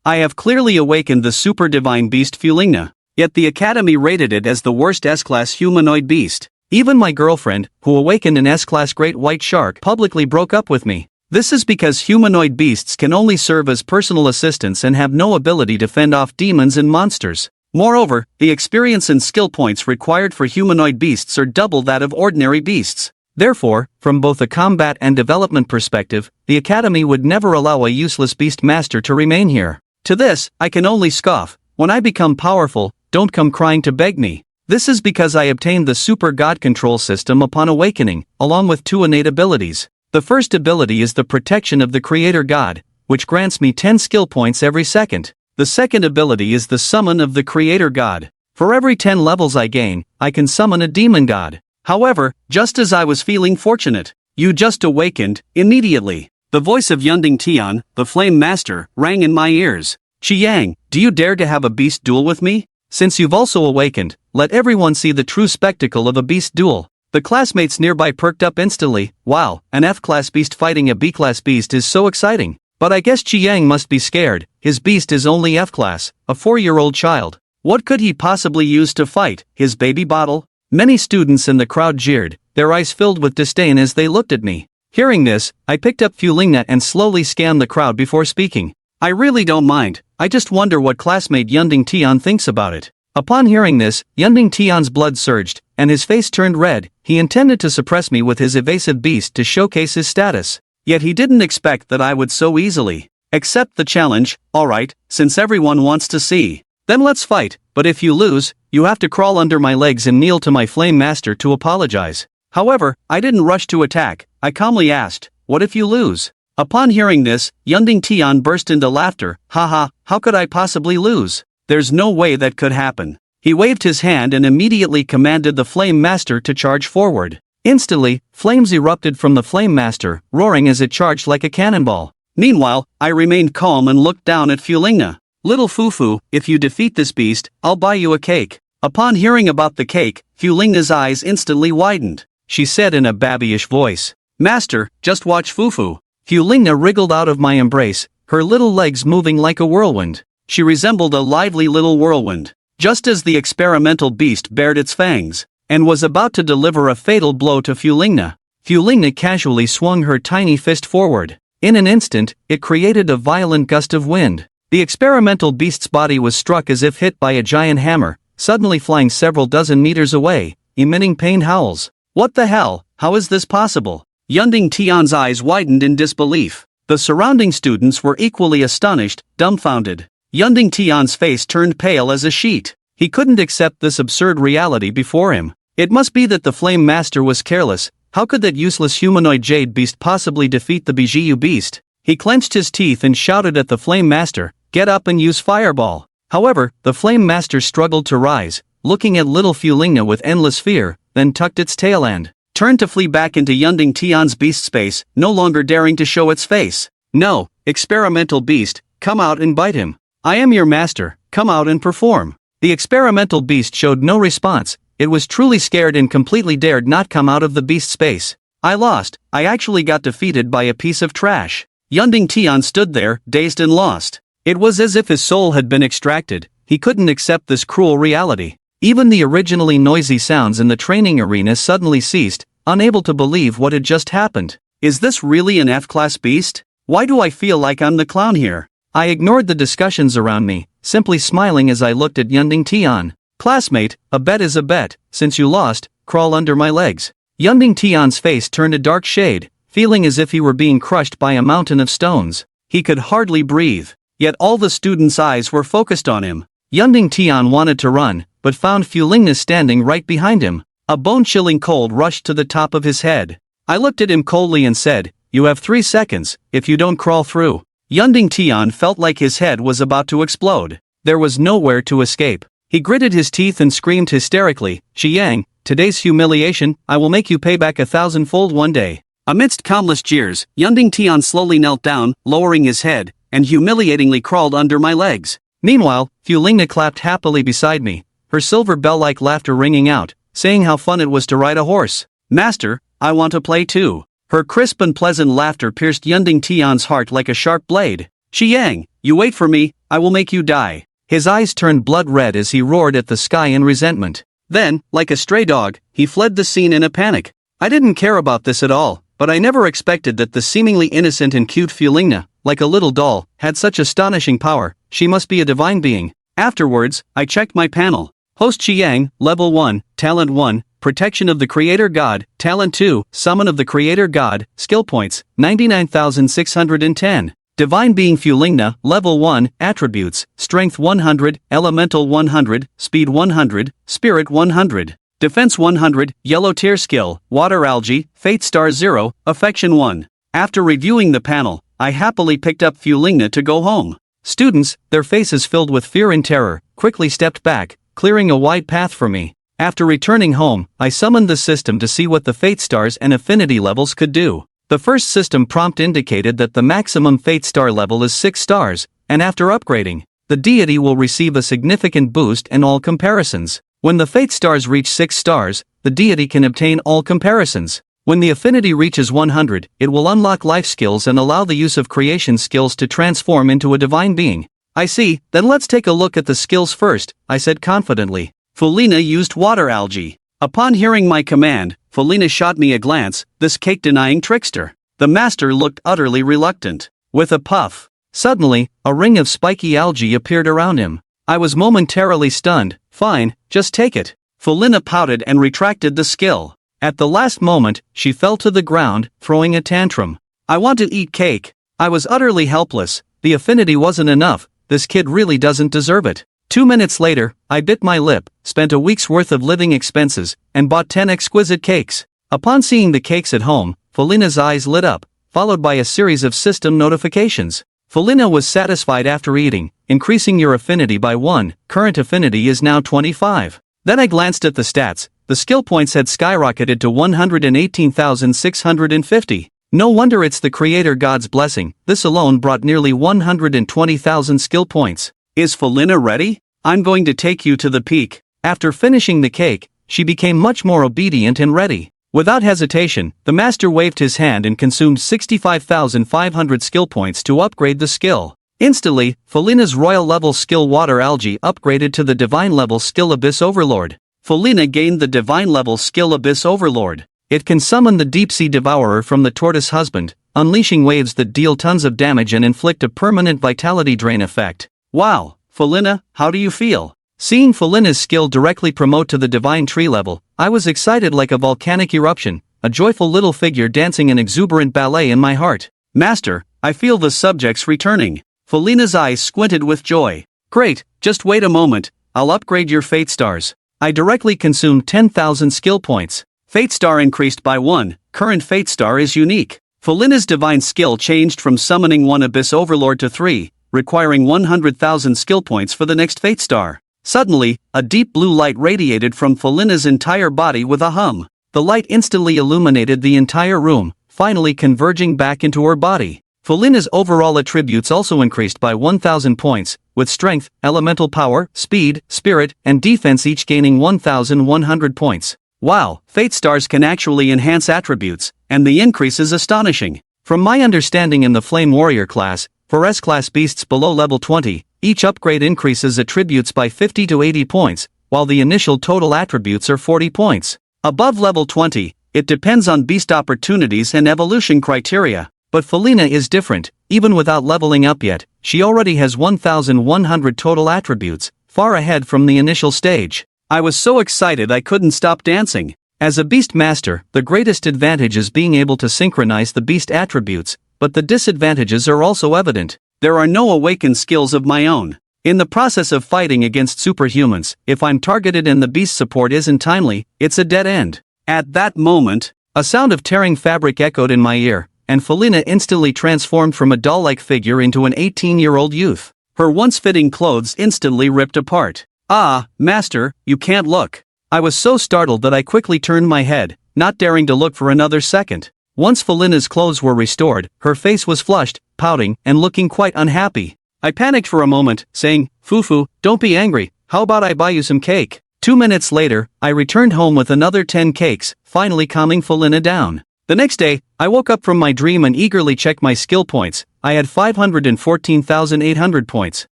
I have clearly awakened the super divine beast Fulingna. Yet the Academy rated it as the worst S-class humanoid beast. Even my girlfriend, who awakened an S-class great white shark, publicly broke up with me. This is because humanoid beasts can only serve as personal assistants and have no ability to fend off demons and monsters. Moreover, the experience and skill points required for humanoid beasts are double that of ordinary beasts. Therefore, from both a combat and development perspective, the Academy would never allow a useless beast master to remain here. To this, I can only scoff. When I become powerful, don't come crying to beg me. This is because I obtained the Super God Control System upon awakening, along with 2 innate abilities. The first ability is the Protection of the Creator God, which grants me 10 skill points every second. The second ability is the Summon of the Creator God. For every 10 levels I gain, I can summon a demon god. However, just as I was feeling fortunate, you just awakened, immediately. The voice of Yunding Tian, the Flame Master, rang in my ears. Chiang, do you dare to have a beast duel with me? Since you've also awakened, let everyone see the true spectacle of a beast duel. The classmates nearby perked up instantly. Wow, an F-class beast fighting a B-class beast is so exciting. But I guess Chiang must be scared. His beast is only F-class, a 4-year-old child. What could he possibly use to fight? His baby bottle? Many students in the crowd jeered, their eyes filled with disdain as they looked at me. Hearing this, I picked up Fulingna and slowly scanned the crowd before speaking. I really don't mind, I just wonder what classmate Yunding Tian thinks about it. Upon hearing this, Yunding Tian's blood surged, and his face turned red. He intended to suppress me with his evasive beast to showcase his status. Yet he didn't expect that I would so easily accept the challenge. Alright, since everyone wants to see, then let's fight, but if you lose, you have to crawl under my legs and kneel to my Flame Master to apologize. However, I didn't rush to attack. I calmly asked, what if you lose? Upon hearing this, Yunding Tian burst into laughter. Haha, how could I possibly lose? There's no way that could happen. He waved his hand and immediately commanded the Flame Master to charge forward. Instantly, flames erupted from the Flame Master, roaring as it charged like a cannonball. Meanwhile, I remained calm and looked down at Fulingna. Little Fufu, if you defeat this beast, I'll buy you a cake. Upon hearing about the cake, Fulingna's eyes instantly widened. She said in a babyish voice, Master, just watch Fufu. Fulingna wriggled out of my embrace, her little legs moving like a whirlwind. She resembled a lively little whirlwind. Just as the experimental beast bared its fangs, and was about to deliver a fatal blow to Fulingna, Fulingna casually swung her tiny fist forward. In an instant, it created a violent gust of wind. The experimental beast's body was struck as if hit by a giant hammer, suddenly flying several dozen meters away, emitting pained howls. What the hell? How is this possible? Yunding Tian's eyes widened in disbelief. The surrounding students were equally astonished, dumbfounded. Yunding Tian's face turned pale as a sheet. He couldn't accept this absurd reality before him. It must be that the Flame Master was careless. How could that useless humanoid jade beast possibly defeat the Bijou beast? He clenched his teeth and shouted at the Flame Master, get up and use Fireball. However, the Flame Master struggled to rise, looking at little Fulingna with endless fear, then tucked its tail and turned to flee back into Yunding Tian's beast space, no longer daring to show its face. No, experimental beast, come out and bite him. I am your master, come out and perform. The experimental beast showed no response. It was truly scared and completely dared not come out of the beast space. I lost. I actually got defeated by a piece of trash. Yunding Tian stood there, dazed and lost. It was as if his soul had been extracted. He couldn't accept this cruel reality. Even the originally noisy sounds in the training arena suddenly ceased, unable to believe what had just happened. Is this really an F-class beast? Why do I feel like I'm the clown here? I ignored the discussions around me, simply smiling as I looked at Yunding Tian. Classmate, a bet is a bet. Since you lost, crawl under my legs. Yunding Tian's face turned a dark shade, feeling as if he were being crushed by a mountain of stones. He could hardly breathe. Yet all the students' eyes were focused on him. Yunding Tian wanted to run, but found Fulingna standing right behind him. A bone-chilling cold rushed to the top of his head. I looked at him coldly and said, you have 3 seconds, if you don't crawl through. Yunding Tian felt like his head was about to explode. There was nowhere to escape. He gritted his teeth and screamed hysterically, Xiang, today's humiliation, I will make you pay back 1,000-fold one day. Amidst countless jeers, Yunding Tian slowly knelt down, lowering his head, and humiliatingly crawled under my legs. Meanwhile, Fulingna clapped happily beside me, her silver bell-like laughter ringing out, saying how fun it was to ride a horse. Master, I want to play too. Her crisp and pleasant laughter pierced Yunding Tian's heart like a sharp blade. Chiang, you wait for me, I will make you die. His eyes turned blood red as he roared at the sky in resentment. Then, like a stray dog, he fled the scene in a panic. I didn't care about this at all, but I never expected that the seemingly innocent and cute Fulingna, like a little doll, had such astonishing power. She must be a divine being. Afterwards, I checked my panel. Host Chiang, Level 1, Talent 1, Protection of the Creator God, Talent 2, Summon of the Creator God, Skill Points, 99,610. Divine Being Fulingna, Level 1, Attributes, Strength 100, Elemental 100, Speed 100, Spirit 100. Defense 100, Yellow Tier Skill, Water Algae, Fate Star 0, Affection 1. After reviewing the panel, I happily picked up Fulingna to go home. Students, their faces filled with fear and terror, quickly stepped back, clearing a wide path for me. After returning home, I summoned the system to see what the Fate Stars and Affinity levels could do. The first system prompt indicated that the maximum Fate Star level is 6 stars, and after upgrading, the deity will receive a significant boost in all comparisons. When the Fate Stars reach 6 stars, the deity can obtain all comparisons. When the affinity reaches 100, it will unlock life skills and allow the use of creation skills to transform into a divine being. I see, then let's take a look at the skills first, I said confidently. Fulingna used water algae. Upon hearing my command, Fulingna shot me a glance, this cake-denying trickster. The master looked utterly reluctant. With a puff, suddenly, a ring of spiky algae appeared around him. I was momentarily stunned. Fine, just take it. Fulingna pouted and retracted the skill. At the last moment, she fell to the ground, throwing a tantrum. I want to eat cake. I was utterly helpless. The affinity wasn't enough. This kid really doesn't deserve it. 2 minutes later, I bit my lip, spent a week's worth of living expenses, and bought 10 exquisite cakes. Upon seeing the cakes at home, Fulingna's eyes lit up, followed by a series of system notifications. Fulingna was satisfied after eating, increasing your affinity by 1, current affinity is now 25. Then I glanced at the stats, the skill points had skyrocketed to 118,650. No wonder it's the Creator God's blessing, this alone brought nearly 120,000 skill points. Is Fulingna ready? I'm going to take you to the peak. After finishing the cake, she became much more obedient and ready. Without hesitation, the master waved his hand and consumed 65,500 skill points to upgrade the skill. Instantly, Fulingna's royal level skill water algae upgraded to the divine level skill abyss overlord. Fulingna gained the divine level skill abyss overlord. It can summon the deep sea devourer from the tortoise husband, unleashing waves that deal tons of damage and inflict a permanent vitality drain effect. Wow, Fulingna, how do you feel? Seeing Fulingna's skill directly promote to the divine tree level, I was excited like a volcanic eruption, a joyful little figure dancing an exuberant ballet in my heart. Master, I feel the subjects returning. Fulingna's eyes squinted with joy. Great, just wait a moment, I'll upgrade your Fate Stars. I directly consumed 10,000 skill points. Fate Star increased by 1, current Fate Star is unique. Fulingna's divine skill changed from summoning 1 Abyss Overlord to 3, requiring 100,000 skill points for the next Fate Star. Suddenly, a deep blue light radiated from Fulingna's entire body with a hum. The light instantly illuminated the entire room, finally converging back into her body. Fulingna's overall attributes also increased by 1,000 points, with strength, elemental power, speed, spirit, and defense each gaining 1,100 points. Wow, Fate Stars can actually enhance attributes, and the increase is astonishing. From my understanding in the Flame Warrior class, for S-class beasts below level 20, each upgrade increases attributes by 50 to 80 points, while the initial total attributes are 40 points. Above level 20, it depends on beast opportunities and evolution criteria. But Fulingna is different, even without leveling up yet, she already has 1,100 total attributes, far ahead from the initial stage. I was so excited I couldn't stop dancing. As a beast master, the greatest advantage is being able to synchronize the beast attributes, but the disadvantages are also evident. There are no awakened skills of my own. In the process of fighting against superhumans, if I'm targeted and the beast support isn't timely, it's a dead end. At that moment, a sound of tearing fabric echoed in my ear, and Fulingna instantly transformed from a doll-like figure into an 18-year-old youth. Her once-fitting clothes instantly ripped apart. Ah, master, you can't look. I was so startled that I quickly turned my head, not daring to look for another second. Once Fulingna's clothes were restored, her face was flushed, pouting, and looking quite unhappy. I panicked for a moment, saying, Fufu, don't be angry, how about I buy you some cake? 2 minutes later, I returned home with another 10 cakes, finally calming Fulingna down. The next day, I woke up from my dream and eagerly checked my skill points. I had 514,800 points.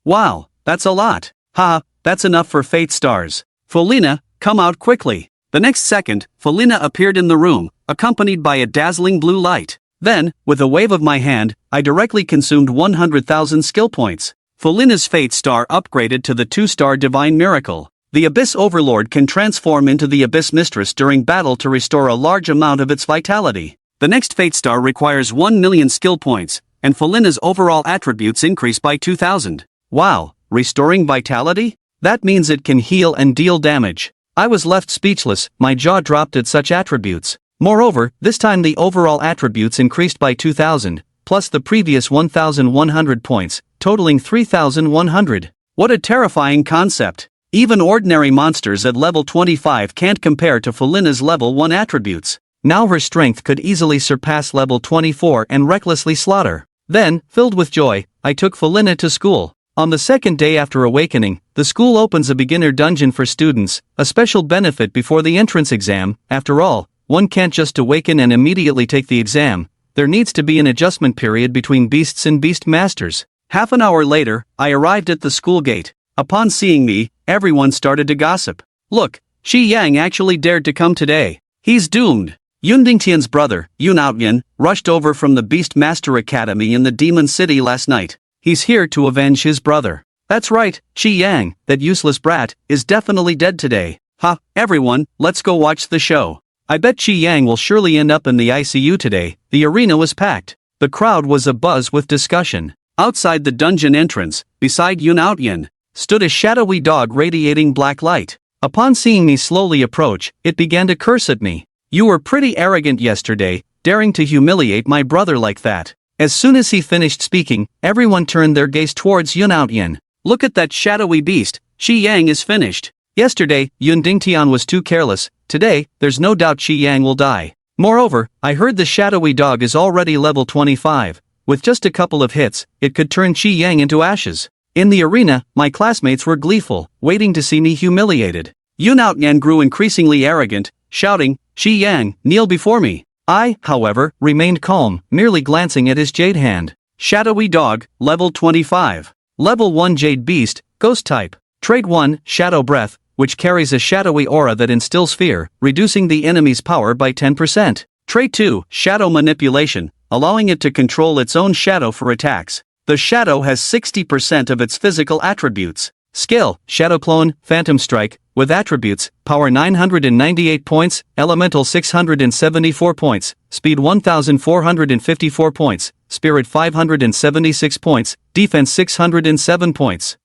Wow, that's a lot. Haha, that's enough for Fate Stars. Felina, come out quickly. The next second, Felina appeared in the room, accompanied by a dazzling blue light. Then, with a wave of my hand, I directly consumed 100,000 skill points. Felina's Fate Star upgraded to the 2-star Divine Miracle. The Abyss Overlord can transform into the Abyss Mistress during battle to restore a large amount of its vitality. The next Fate Star requires 1 million skill points, and Felina's overall attributes increase by 2,000. Wow, restoring vitality? That means it can heal and deal damage. I was left speechless, my jaw dropped at such attributes. Moreover, this time the overall attributes increased by 2,000, plus the previous 1,100 points, totaling 3,100. What a terrifying concept. Even ordinary monsters at level 25 can't compare to Felina's level 1 attributes. Now her strength could easily surpass level 24 and recklessly slaughter. Then, filled with joy, I took Felina to school. On the second day after awakening, the school opens a beginner dungeon for students, a special benefit before the entrance exam. After all, one can't just awaken and immediately take the exam. There needs to be an adjustment period between beasts and beast masters. Half an hour later, I arrived at the school gate. Upon seeing me, everyone started to gossip. Look, Shi Yang actually dared to come today. He's doomed. Yun Dingtian's brother, Yun Outyan, rushed over from the Beast Master Academy in the Demon City last night. He's here to avenge his brother. That's right, Shi Yang, that useless brat, is definitely dead today. Ha, everyone, let's go watch the show. I bet Shi Yang will surely end up in the ICU today. The arena was packed. The crowd was abuzz with discussion. Outside the dungeon entrance, beside Yun Outyan, stood a shadowy dog radiating black light. Upon seeing me slowly approach, it began to curse at me. You were pretty arrogant yesterday, daring to humiliate my brother like that. As soon as he finished speaking, everyone turned their gaze towards Yun Outyan. Look at that shadowy beast, Shi Yang is finished. Yesterday, Yun Dingtian was too careless. Today, there's no doubt Shi Yang will die. Moreover, I heard the shadowy dog is already level 25. With just a couple of hits, it could turn Shi Yang into ashes. In the arena, my classmates were gleeful, waiting to see me humiliated. Yun Outyan grew increasingly arrogant, shouting, Shi Yang, kneel before me. I, however, remained calm, merely glancing at his jade hand. Shadowy dog, level 25. Level 1 Jade Beast, Ghost type. Trait 1, Shadow Breath, which carries a shadowy aura that instills fear, reducing the enemy's power by 10%. Trait 2, Shadow Manipulation, allowing it to control its own shadow for attacks. The shadow has 60% of its physical attributes. Skill, Shadow Clone, Phantom Strike, with attributes, Power 998 points, Elemental 674 points, Speed 1454 points, Spirit 576 points, Defense 607 points.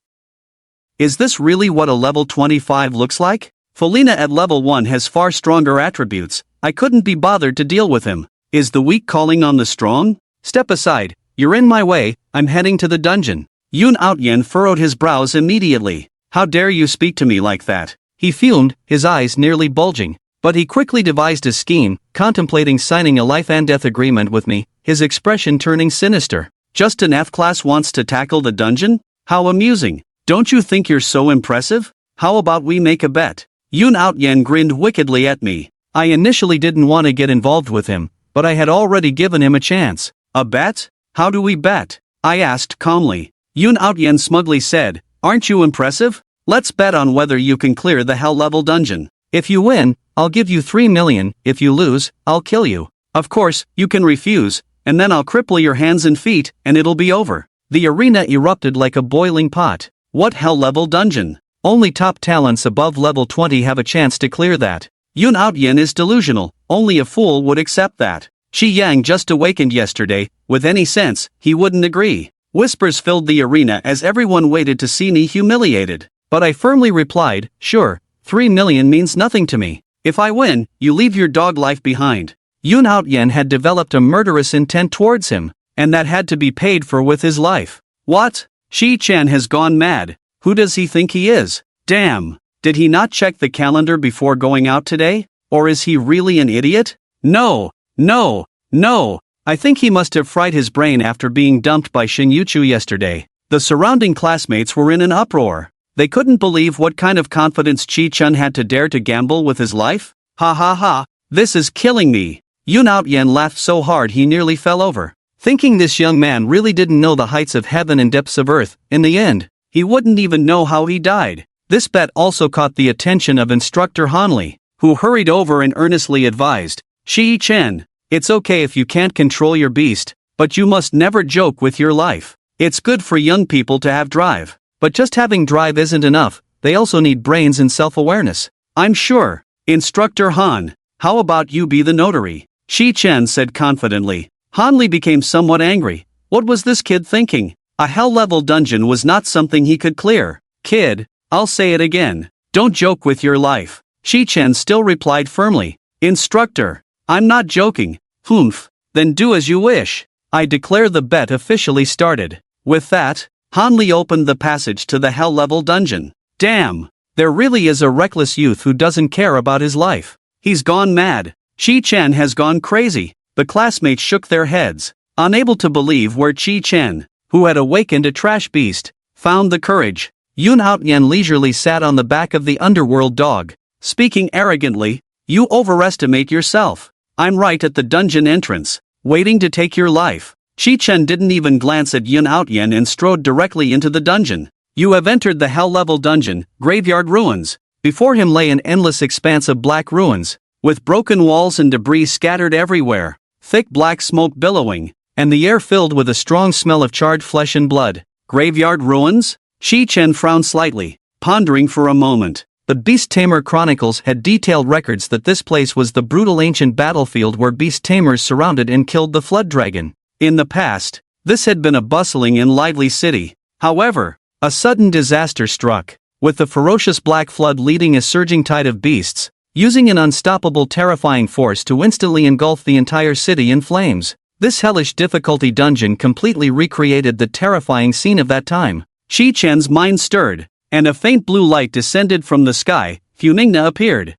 Is this really what a level 25 looks like? Felina at level 1 has far stronger attributes. I couldn't be bothered to deal with him. Is the weak calling on the strong? Step aside, you're in my way, I'm heading to the dungeon. Yun Outyan furrowed his brows immediately. How dare you speak to me like that? He fumed, his eyes nearly bulging. But he quickly devised a scheme, contemplating signing a life and death agreement with me, his expression turning sinister. Just an F-class wants to tackle the dungeon? How amusing. Don't you think you're so impressive? How about we make a bet? Yun Outyan grinned wickedly at me. I initially didn't want to get involved with him, but I had already given him a chance. A bet? How do we bet? I asked calmly. Yun Outyan smugly said, aren't you impressive? Let's bet on whether you can clear the hell level dungeon. If you win, I'll give you 3 million, if you lose, I'll kill you. Of course, you can refuse, and then I'll cripple your hands and feet, and it'll be over. The arena erupted like a boiling pot. What hell level dungeon? Only top talents above level 20 have a chance to clear that. Yun Outyan is delusional, only a fool would accept that. Shi Yang just awakened yesterday, with any sense, he wouldn't agree. Whispers filled the arena as everyone waited to see me humiliated. But I firmly replied, sure, 3 million means nothing to me. If I win, you leave your dog life behind. Yun Outyan had developed a murderous intent towards him, and that had to be paid for with his life. What? Shi Chan has gone mad. Who does he think he is? Damn. Did he not check the calendar before going out today? Or is he really an idiot? No. I think he must have fried his brain after being dumped by Shin-Yuchu yesterday. The surrounding classmates were in an uproar. They couldn't believe what kind of confidence Chi-chun had to dare to gamble with his life. Ha ha ha, this is killing me. Yun Outyen laughed so hard he nearly fell over. Thinking this young man really didn't know the heights of heaven and depths of earth, in the end, he wouldn't even know how he died. This bet also caught the attention of instructor Hanli, who hurried over and earnestly advised, Shi-chen, it's okay if you can't control your beast, but you must never joke with your life. It's good for young people to have drive. But just having drive isn't enough, they also need brains and self-awareness. I'm sure. Instructor Han, how about you be the notary? Shi-chen said confidently. Hanli became somewhat angry. What was this kid thinking? A hell-level dungeon was not something he could clear. Kid, I'll say it again. Don't joke with your life. Shi-chen still replied firmly. Instructor, I'm not joking. Humph. Then do as you wish. I declare the bet officially started. With that, Hanli opened the passage to the hell-level dungeon. Damn. There really is a reckless youth who doesn't care about his life. He's gone mad. Chi-chen has gone crazy. The classmates shook their heads, unable to believe where Chi-chen, who had awakened a trash beast, found the courage. Yun Outyen leisurely sat on the back of the underworld dog, speaking arrogantly, You overestimate yourself. I'm right at the dungeon entrance, waiting to take your life. Chi-chen didn't even glance at Yun Outyen and strode directly into the dungeon. You have entered the hell-level dungeon, Graveyard Ruins. Before him lay an endless expanse of black ruins, with broken walls and debris scattered everywhere, thick black smoke billowing, and the air filled with a strong smell of charred flesh and blood. Graveyard Ruins? Chi-chen frowned slightly, pondering for a moment. The Beast Tamer Chronicles had detailed records that this place was the brutal ancient battlefield where beast tamers surrounded and killed the flood dragon. In the past, this had been a bustling and lively city. However, a sudden disaster struck, with the ferocious black flood leading a surging tide of beasts, using an unstoppable terrifying force to instantly engulf the entire city in flames. This hellish difficulty dungeon completely recreated the terrifying scene of that time. Chi-chen's mind stirred, and a faint blue light descended from the sky. Funingna appeared.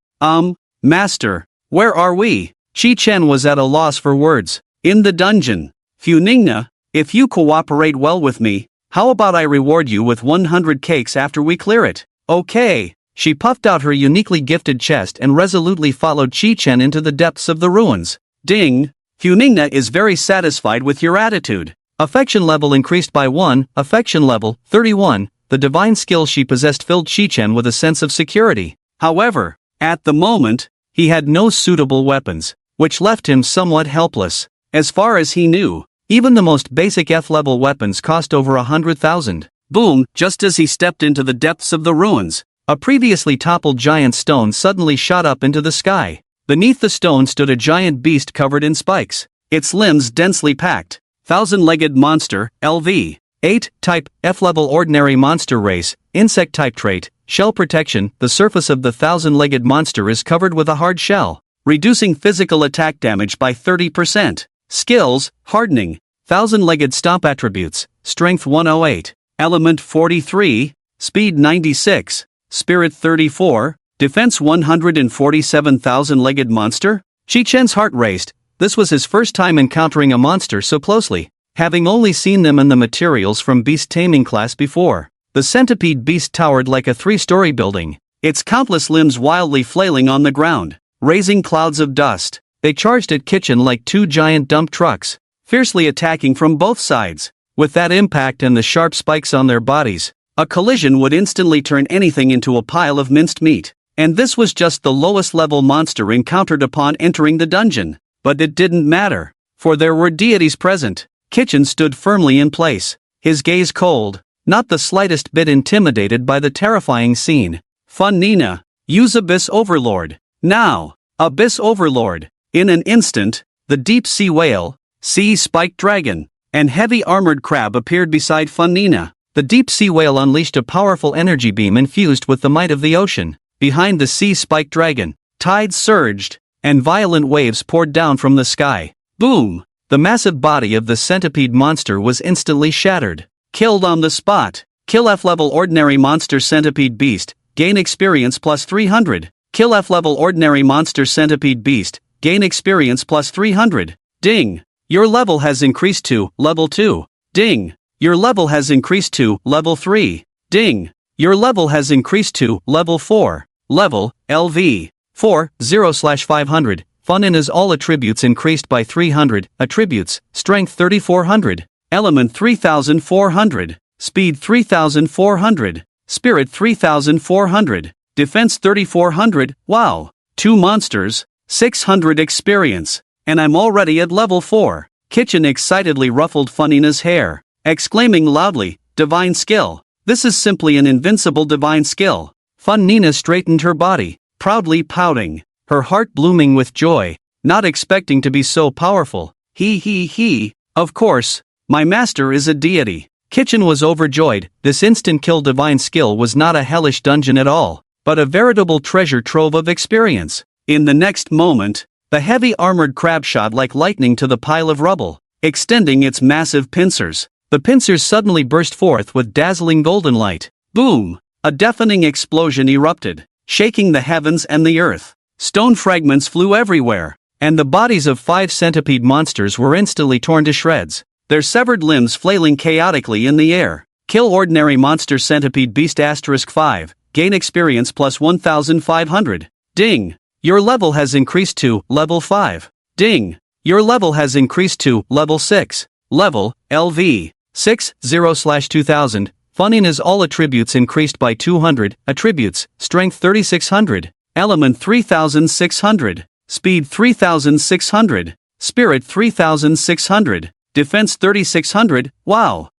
Master, where are we? Chi-chen was at a loss for words. In the dungeon. Funingna, if you cooperate well with me, how about I reward you with 100 cakes after we clear it? Okay. She puffed out her uniquely gifted chest and resolutely followed Chi-chen into the depths of the ruins. Ding! Funingna is very satisfied with your attitude. Affection level increased by 1, affection level, 31. The divine skill she possessed filled Chi-chen with a sense of security. However, at the moment, he had no suitable weapons, which left him somewhat helpless. As far as he knew, even the most basic F-level weapons cost over 100,000. Boom! Just as he stepped into the depths of the ruins, a previously toppled giant stone suddenly shot up into the sky. Beneath the stone stood a giant beast covered in spikes, its limbs densely packed. Thousand-legged monster, LV. 8. Type, F-level ordinary monster race, insect type trait, shell protection. The surface of the thousand-legged monster is covered with a hard shell, reducing physical attack damage by 30%. Skills, hardening. Thousand-legged stomp attributes, strength 108, element 43, speed 96, spirit 34, defense 147. Thousand-legged monster? Chi-chen's heart raced. This was his first time encountering a monster so closely, having only seen them in the materials from beast taming class before. The centipede beast towered like a 3-story building, its countless limbs wildly flailing on the ground, raising clouds of dust. They charged at Kitchen like 2 giant dump trucks, fiercely attacking from both sides. With that impact and the sharp spikes on their bodies, a collision would instantly turn anything into a pile of minced meat. And this was just the lowest level monster encountered upon entering the dungeon. But it didn't matter, for there were deities present. Kitchen stood firmly in place, his gaze cold, not the slightest bit intimidated by the terrifying scene. Fun Nina, use Abyss Overlord. Now, Abyss Overlord. In an instant, the deep sea whale, sea spiked dragon, and heavy armored crab appeared beside Fun Nina. The deep sea whale unleashed a powerful energy beam infused with the might of the ocean. Behind the sea spiked dragon, tides surged, and violent waves poured down from the sky. Boom! The massive body of the centipede monster was instantly shattered. Killed on the spot. Kill F-level ordinary monster centipede beast, gain experience plus 300. Kill F-level ordinary monster centipede beast, gain experience plus 300. Ding! Your level has increased to level 2. Ding! Your level has increased to level 3. Ding! Your level has increased to level 4. Level, LV. 4, 0/500. Fun in his all attributes increased by 300, attributes, strength 3400, element 3400, speed 3400, spirit 3400, defense 3400, wow. 2 monsters, 600 experience, and I'm already at level 4. Kitchen excitedly ruffled Funina's hair, exclaiming loudly, divine skill. This is simply an invincible divine skill. Funina straightened her body, proudly pouting, her heart blooming with joy, not expecting to be so powerful. He. Of course, my master is a deity. Kitchen was overjoyed. This instant kill divine skill was not a hellish dungeon at all, but a veritable treasure trove of experience. In the next moment, the heavy armored crab shot like lightning to the pile of rubble, extending its massive pincers. The pincers suddenly burst forth with dazzling golden light. Boom! A deafening explosion erupted, shaking the heavens and the earth. Stone fragments flew everywhere, and the bodies of 5 centipede monsters were instantly torn to shreds, their severed limbs flailing chaotically in the air. Kill ordinary monster centipede beast *5, gain experience plus 1500. Ding! Your level has increased to level 5. Ding! Your level has increased to level 6. Level, LV, 60/2000. Funina's all attributes increased by 200, attributes, strength 3600, element 3600, speed 3600, spirit 3600, defense 3600, wow.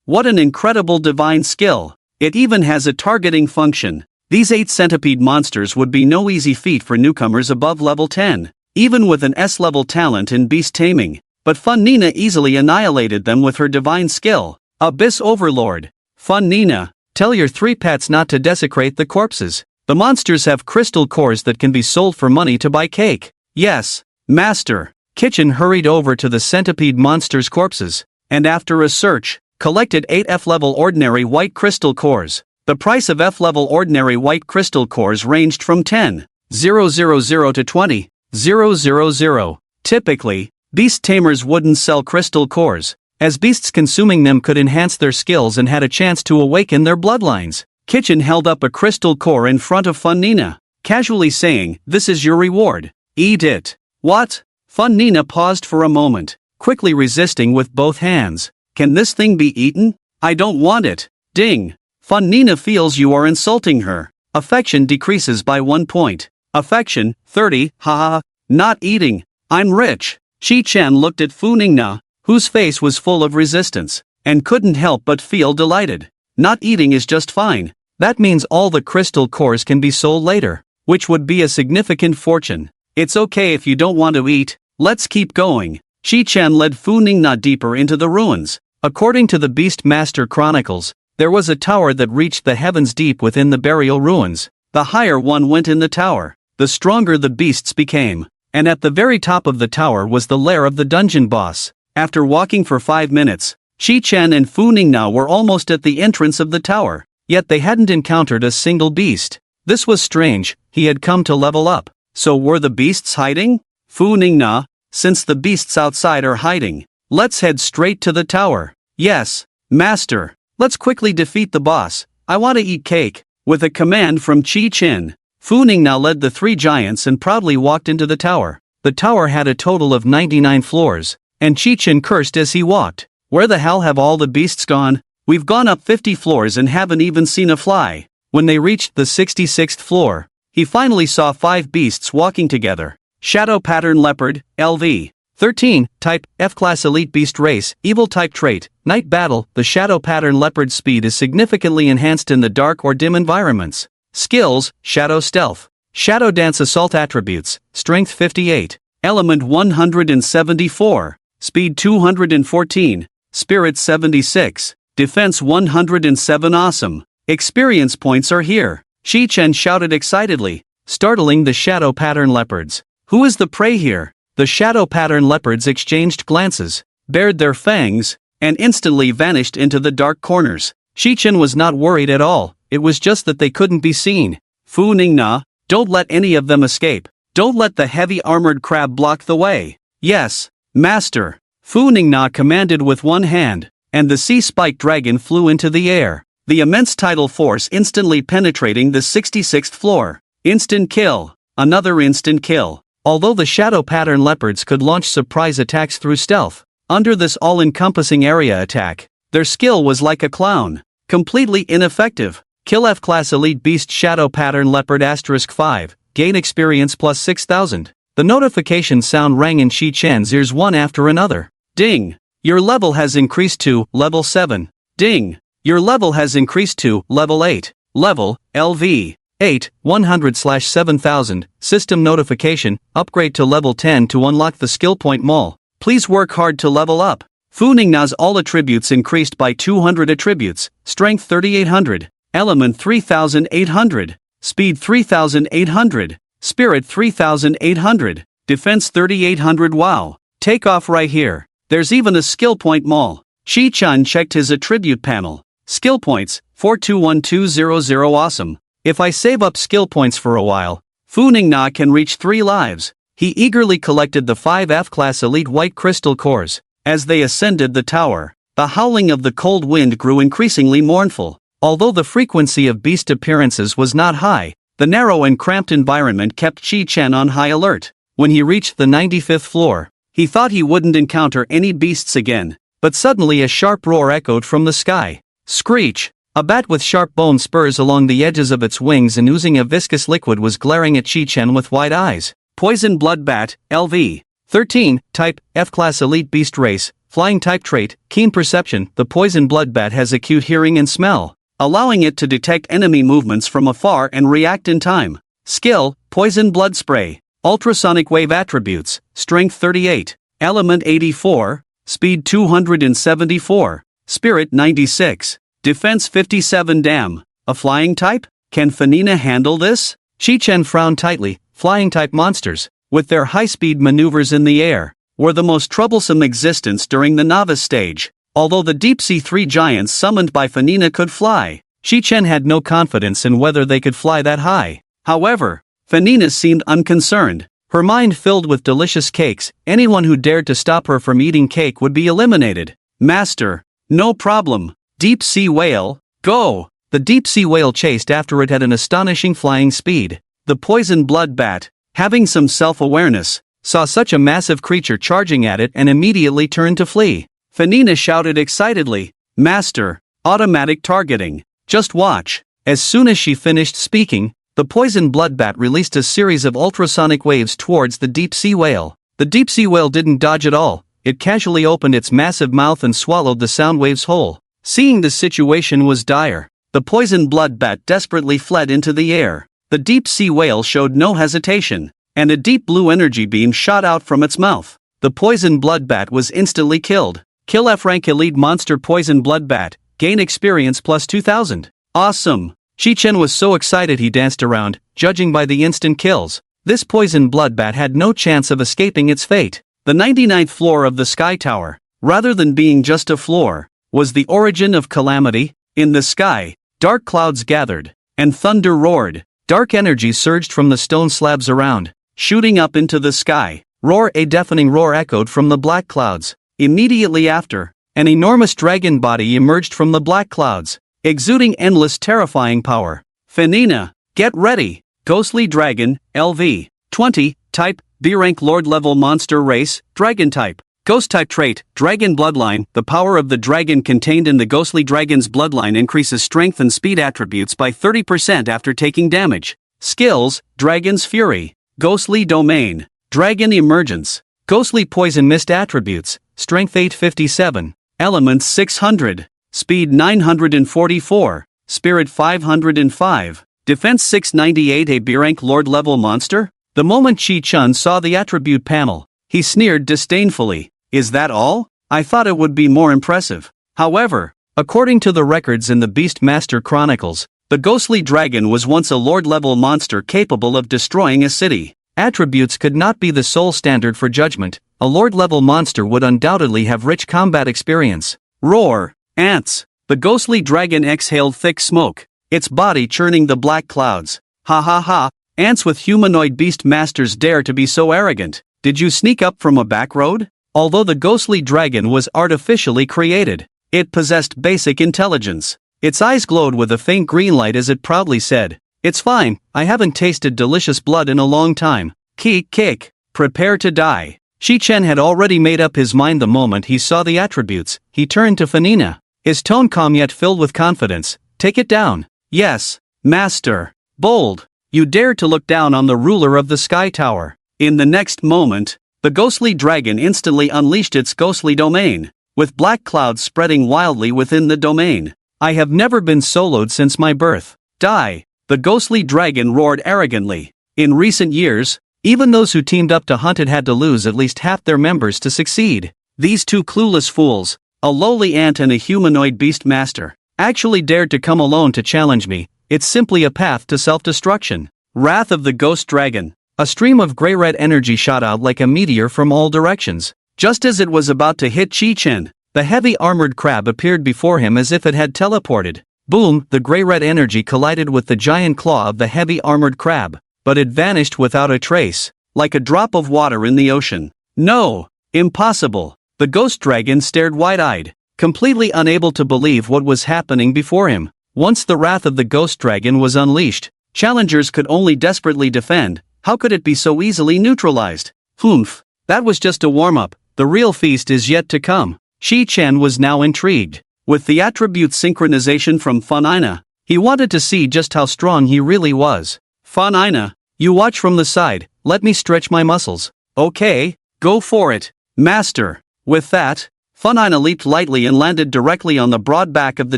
What an incredible divine skill. It even has a targeting function. These 8 centipede monsters would be no easy feat for newcomers above level 10, even with an S-level talent in beast taming. But Funina easily annihilated them with her divine skill. Abyss Overlord. Funina, tell your 3 pets not to desecrate the corpses. The monsters have crystal cores that can be sold for money to buy cake. Yes, master. Kitchen hurried over to the centipede monsters' corpses, and after a search, collected 8 F-level ordinary white crystal cores. The price of F-level ordinary white crystal cores ranged from 10,000 to 20,000. Typically, beast tamers wouldn't sell crystal cores, as beasts consuming them could enhance their skills and had a chance to awaken their bloodlines. Kitchen held up a crystal core in front of Funina, casually saying, "This is your reward. Eat it." What? Funina paused for a moment, quickly resisting with both hands. Can this thing be eaten? I don't want it. Ding. Funina feels you are insulting her. Affection decreases by 1 point. Affection, 30, haha. Not eating. I'm rich. Shi-chan looked at Funina, whose face was full of resistance, and couldn't help but feel delighted. Not eating is just fine. That means all the crystal cores can be sold later, which would be a significant fortune. It's okay if you don't want to eat, let's keep going. Shi-chan led Funina deeper into the ruins. According to the Beast Master Chronicles, there was a tower that reached the heavens deep within the burial ruins. The higher one went in the tower, the stronger the beasts became, and at the very top of the tower was the lair of the dungeon boss. After walking for 5 minutes, Shi-chan and Funina were almost at the entrance of the tower, yet they hadn't encountered a single beast. This was strange. He had come to level up. So were the beasts hiding? Funina, since the beasts outside are hiding, let's head straight to the tower. Yes, master. Let's quickly defeat the boss. I want to eat cake. With a command from Chi-chin, Funina led the 3 giants and proudly walked into the tower. The tower had a total of 99 floors, and Chi-chin cursed as he walked. Where the hell have all the beasts gone? We've gone up 50 floors and haven't even seen a fly. When they reached the 66th floor, he finally saw 5 beasts walking together. Shadow Pattern Leopard, LV. 13, Type, F-Class Elite Beast Race, Evil Type Trait, Night Battle. The Shadow Pattern Leopard's speed is significantly enhanced in the dark or dim environments. Skills, Shadow Stealth. Shadow Dance Assault Attributes, Strength 58, Element 174, Speed 214, Spirit 76, Defense 107. Awesome. Experience points are here. Shi-chan shouted excitedly, startling the Shadow Pattern Leopards. Who is the prey here? The Shadow Pattern Leopards exchanged glances, bared their fangs, and instantly vanished into the dark corners. Shi-chan was not worried at all, it was just that they couldn't be seen. Funina, don't let any of them escape. Don't let the heavy armored crab block the way. Yes, master. Funina commanded with one hand, and the sea spike dragon flew into the air, the immense tidal force instantly penetrating the 66th floor. Instant kill. Another instant kill. Although the shadow pattern leopards could launch surprise attacks through stealth, under this all-encompassing area attack, their skill was like a clown. Completely ineffective. Kill F-Class Elite Beast Shadow Pattern Leopard *5, gain experience plus 6,000. The notification sound rang in Shi-chan's ears one after another. Ding! Your level has increased to level 7. Ding! Your level has increased to level 8. Level, LV. 8, 100/7000, system notification, upgrade to level 10 to unlock the skill point mall. Please work hard to level up. Fu Ningna's all attributes increased by 200 attributes, strength 3800, element 3800, speed 3800, spirit 3800, defense 3800. Wow. Take off right here. There's even a skill point mall. Shi-chan checked his attribute panel. Skill points, 421200. Awesome. If I save up skill points for a while, Fu Ningna can reach 3 lives. He eagerly collected the 5 F-Class Elite White Crystal Cores. As they ascended the tower, the howling of the cold wind grew increasingly mournful. Although the frequency of beast appearances was not high, the narrow and cramped environment kept Shi-chan on high alert. When he reached the 95th floor, he thought he wouldn't encounter any beasts again, but suddenly a sharp roar echoed from the sky. Screech! A bat with sharp bone spurs along the edges of its wings and oozing a viscous liquid was glaring at Shi-chan with wide eyes. Poison Blood Bat, LV. 13, type, F-Class Elite Beast Race, Flying Type Trait, Keen Perception. The Poison Blood Bat has acute hearing and smell, allowing it to detect enemy movements from afar and react in time. Skill, Poison Blood Spray. Ultrasonic Wave Attributes, Strength 38, Element 84, Speed 274, Spirit 96. Defense 57. Damn. A flying type? Can Fanina handle this? Shi-chan frowned tightly. Flying type monsters, with their high-speed maneuvers in the air, were the most troublesome existence during the novice stage. Although the deep-sea 3 giants summoned by Fanina could fly, Shi-chan had no confidence in whether they could fly that high. However, Fanina seemed unconcerned. Her mind filled with delicious cakes. Anyone who dared to stop her from eating cake would be eliminated. Master, no problem. Deep sea whale, go! The deep sea whale chased after it at an astonishing flying speed. The Poison Blood Bat, having some self-awareness, saw such a massive creature charging at it and immediately turned to flee. Fanina shouted excitedly, Master, automatic targeting. Just watch. As soon as she finished speaking, the Poison Blood Bat released a series of ultrasonic waves towards the deep sea whale. The deep sea whale didn't dodge at all. It casually opened its massive mouth and swallowed the sound waves whole. Seeing the situation was dire, the Poison Blood Bat desperately fled into the air. The deep sea whale showed no hesitation, and a deep blue energy beam shot out from its mouth. The Poison Blood Bat was instantly killed. Kill F-Rank Elite Monster Poison Blood Bat, gain experience plus 2000. Awesome! Shi-chan was so excited he danced around, judging by the instant kills. This Poison Blood Bat had no chance of escaping its fate. The 99th floor of the Sky Tower, rather than being just a floor, was the origin of calamity. In the sky, dark clouds gathered, and thunder roared. Dark energy surged from the stone slabs around, shooting up into the sky. Roar! A deafening roar echoed from the black clouds. Immediately after, an enormous dragon body emerged from the black clouds, exuding endless terrifying power. Fanina, get ready! Ghostly Dragon, LV. 20, type, B-rank Lord level monster race, Dragon type. Ghost type trait, Dragon Bloodline. The power of the dragon contained in the ghostly dragon's bloodline increases strength and speed attributes by 30% after taking damage. Skills, Dragon's Fury. Ghostly Domain. Dragon Emergence. Ghostly Poison Mist attributes, Strength 857. Elements 600. Speed 944. Spirit 505. Defense 698. A B-rank Lord level monster? The moment Shi-chan saw the attribute panel, he sneered disdainfully. Is that all? I thought it would be more impressive. However, according to the records in the Beastmaster Chronicles, the ghostly dragon was once a lord-level monster capable of destroying a city. Attributes could not be the sole standard for judgment. A lord-level monster would undoubtedly have rich combat experience. Roar! Ants! The ghostly dragon exhaled thick smoke, its body churning the black clouds. Ha ha ha! Ants with humanoid beast masters dare to be so arrogant. Did you sneak up from a back road? Although the ghostly dragon was artificially created, it possessed basic intelligence. Its eyes glowed with a faint green light as it proudly said, "It's fine, I haven't tasted delicious blood in a long time." Kick. Prepare to die. Shi-Chen had already made up his mind the moment he saw the attributes. He turned to Fanina. His tone calm yet filled with confidence. Take it down. Yes, master. Bold. You dare to look down on the ruler of the Sky Tower. In the next moment, the ghostly dragon instantly unleashed its ghostly domain, with black clouds spreading wildly within the domain. I have never been soloed since my birth. Die. The ghostly dragon roared arrogantly. In recent years, even those who teamed up to hunt it had to lose at least half their members to succeed. These two clueless fools, a lowly ant and a humanoid beast master, actually dared to come alone to challenge me. It's simply a path to self-destruction. Wrath of the Ghost Dragon. A stream of gray-red energy shot out like a meteor from all directions. Just as it was about to hit Shi-Chen, the heavy armored crab appeared before him as if it had teleported. Boom! The gray-red energy collided with the giant claw of the heavy armored crab, but it vanished without a trace, like a drop of water in the ocean. No! Impossible! The Ghost Dragon stared wide-eyed, completely unable to believe what was happening before him. Once the wrath of the Ghost Dragon was unleashed, challengers could only desperately defend. How could it be so easily neutralized? Humph! That was just a warm-up. The real feast is yet to come. Shi-Chen was now intrigued. With the attribute synchronization from Fanina, he wanted to see just how strong he really was. Fanina, you watch from the side, let me stretch my muscles. Okay, go for it, master. With that, Fanina leaped lightly and landed directly on the broad back of the